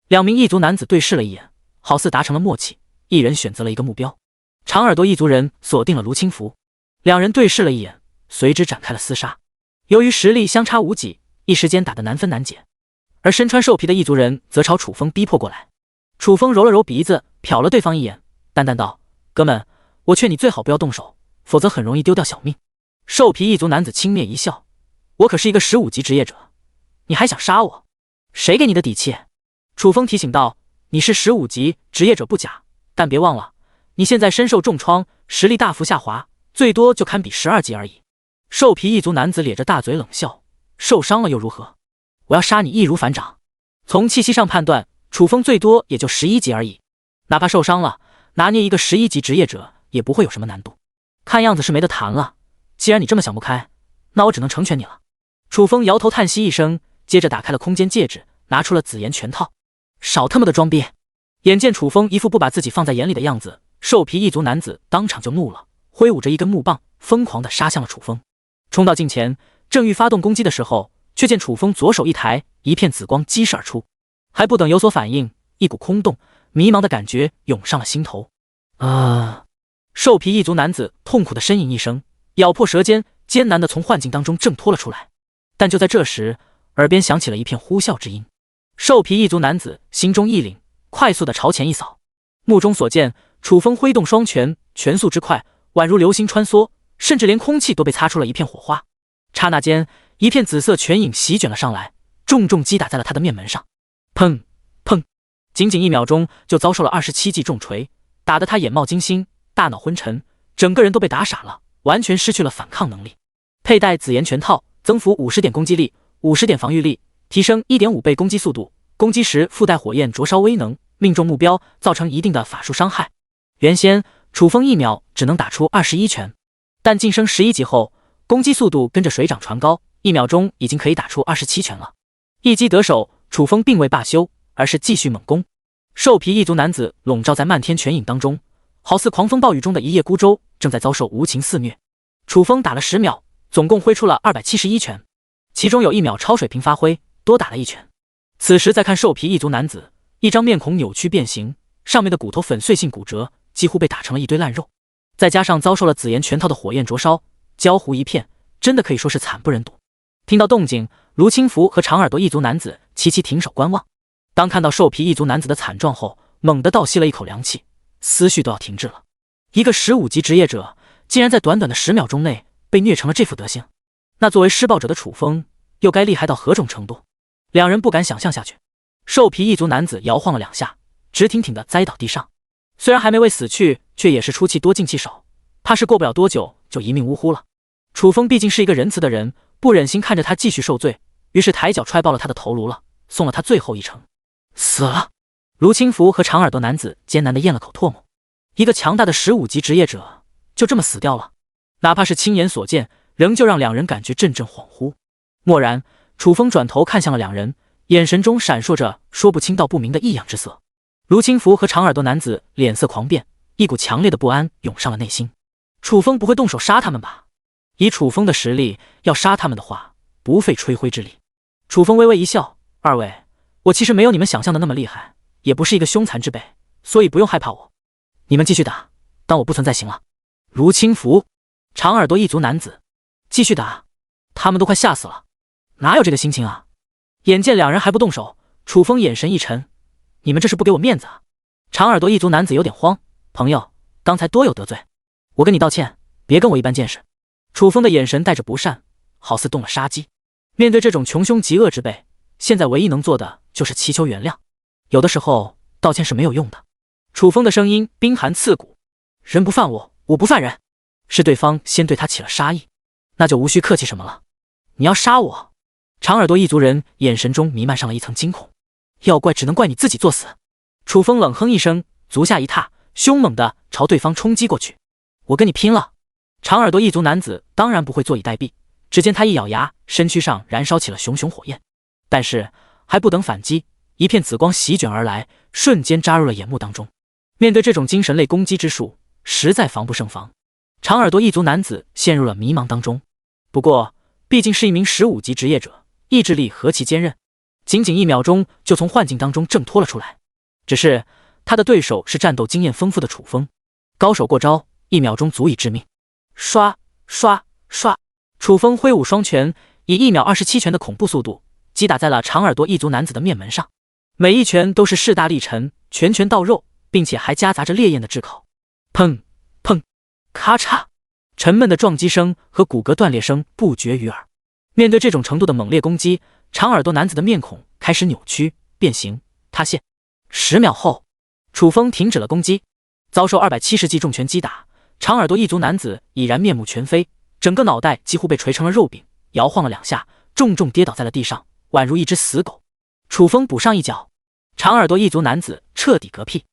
2名异族男子对视了一眼，好似达成了默契，一人选择了一个目标。长耳朵异族人锁定了卢清福，2人对视了一眼，随之展开了厮杀。由于实力相差无几，一时间打得难分难解。而身穿兽皮的异族人则朝楚风逼迫过来。楚风揉了揉鼻子，瞟了对方一眼，淡淡道：“哥们，我劝你最好不要动手，否则很容易丢掉小命。”兽皮异族男子轻蔑一笑：“我可是一个15级职业者，你还想杀我？谁给你的底气？”楚风提醒道：“你是15级职业者不假，但别忘了，你现在身受重创，实力大幅下滑，最多就堪比12级而已。”兽皮异族男子咧着大嘴冷笑：“受伤了又如何？我要杀你易如反掌。”从气息上判断，楚风最多也就11级而已，哪怕受伤了，拿捏一个11级职业者也不会有什么难度。看样子是没得谈了，既然你这么想不开，那我只能成全你了。楚风摇头叹息一声，接着打开了空间戒指，拿出了紫炎拳套。少他妈的装逼！眼见楚风一副不把自己放在眼里的样子，兽皮异族男子当场就怒了，挥舞着一根木棒，疯狂地杀向了楚风。冲到近前，正欲发动攻击的时候，却见楚风左手一抬，一片紫光激射而出。还不等有所反应，一股空洞迷茫的感觉涌上了心头。兽皮异族男子痛苦的呻吟一声，咬破舌尖，艰难地从幻境当中挣脱了出来。但就在这时，耳边响起了一片呼啸之音。兽皮异族男子心中一凛，快速地朝前一扫，目中所见，楚风挥动双拳，拳速之快，宛如流星穿梭，甚至连空气都被擦出了一片火花。刹那间，一片紫色拳影席卷了上来，重重击打在了他的面门上。砰砰，仅仅1秒钟就遭受了27记重锤，打得他眼冒金星，大脑昏沉，整个人都被打傻了，完全失去了反抗能力。佩戴紫炎拳套，增幅50点攻击力，50点防御力，提升 1.5 倍攻击速度，攻击时附带火焰灼烧威能，命中目标造成一定的法术伤害。原先楚风1秒只能打出21拳，但晋升11级后，攻击速度跟着水涨船高，1秒钟已经可以打出27拳了。一击得手，楚风并未罢休，而是继续猛攻。兽皮异族男子笼罩在漫天拳影当中，好似狂风暴雨中的一叶孤舟，正在遭受无情肆虐。楚风打了10秒，总共挥出了271拳，其中有1秒超水平发挥，多打了1拳。此时再看兽皮一族男子，一张面孔扭曲变形，上面的骨头粉碎性骨折，几乎被打成了一堆烂肉，再加上遭受了紫炎拳套的火焰灼烧，焦糊一片，真的可以说是惨不忍睹。听到动静，卢清福和长耳朵一族男子齐齐停手观望。当看到兽皮一族男子的惨状后，猛地倒吸了一口凉气，思绪都要停滞了。一个15级职业者，竟然在短短的10秒钟内被虐成了这副德行，那作为施暴者的楚风又该厉害到何种程度？两人不敢想象下去。兽皮一族男子摇晃了2下，直挺挺地栽倒地上。虽然还没未死去，却也是出气多进气少，怕是过不了多久就一命呜呼了。楚风毕竟是一个仁慈的人，不忍心看着他继续受罪，于是抬脚踹爆了他的头颅了，送了他最后一程。死了。卢清福和长耳朵男子艰难地咽了口唾沫，一个强大的15级职业者就这么死掉了，哪怕是亲眼所见，仍旧让两人感觉阵阵恍惚。蓦然，楚风转头看向了两人，眼神中闪烁着说不清道不明的异样之色。卢清福和长耳朵男子脸色狂变，一股强烈的不安涌上了内心。楚风不会动手杀他们吧？以楚风的实力，要杀他们的话，不费吹灰之力。楚风微微一笑，二位，我其实没有你们想象的那么厉害，也不是一个凶残之辈，所以不用害怕我。你们继续打，当我不存在行了。卢清福、长耳朵一族男子继续打，他们都快吓死了，哪有这个心情啊？眼见两人还不动手，楚风眼神一沉，你们这是不给我面子啊？长耳朵一族男子有点慌，朋友，刚才多有得罪，我跟你道歉，别跟我一般见识。楚风的眼神带着不善，好似动了杀机。面对这种穷凶极恶之辈，现在唯一能做的就是祈求原谅。有的时候道歉是没有用的。楚风的声音冰寒刺骨，人不犯我，我不犯人。是对方先对他起了杀意，那就无需客气什么了。你要杀我？长耳朵一族人眼神中弥漫上了一层惊恐。要怪只能怪你自己作死。楚风冷哼一声，足下一踏，凶猛地朝对方冲击过去。我跟你拼了！长耳朵一族男子当然不会坐以待毙，只见他一咬牙，身躯上燃烧起了熊熊火焰。但是还不等反击，一片紫光席卷而来，瞬间扎入了眼目当中。面对这种精神类攻击之术，实在防不胜防。长耳朵一族男子陷入了迷茫当中。不过毕竟是一名15级职业者，意志力何其坚韧，仅仅1秒钟就从幻境当中挣脱了出来。只是他的对手是战斗经验丰富的楚风，高手过招，1秒钟足以致命。刷刷刷，楚风挥舞双拳，以1秒27拳的恐怖速度击打在了长耳朵一族男子的面门上，每一拳都是势大力沉，拳拳到肉，并且还夹杂着烈焰的炙烤。砰砰，咔嚓，沉闷的撞击声和骨骼断裂声不绝于耳。面对这种程度的猛烈攻击，长耳朵男子的面孔开始扭曲变形塌陷。10秒后，楚风停止了攻击，遭受270记重拳击打，长耳朵一族男子已然面目全非，整个脑袋几乎被锤成了肉饼，摇晃了2下，重重跌倒在了地上，宛如一只死狗。楚风补上一脚，长耳朵一族男子彻底嗝屁。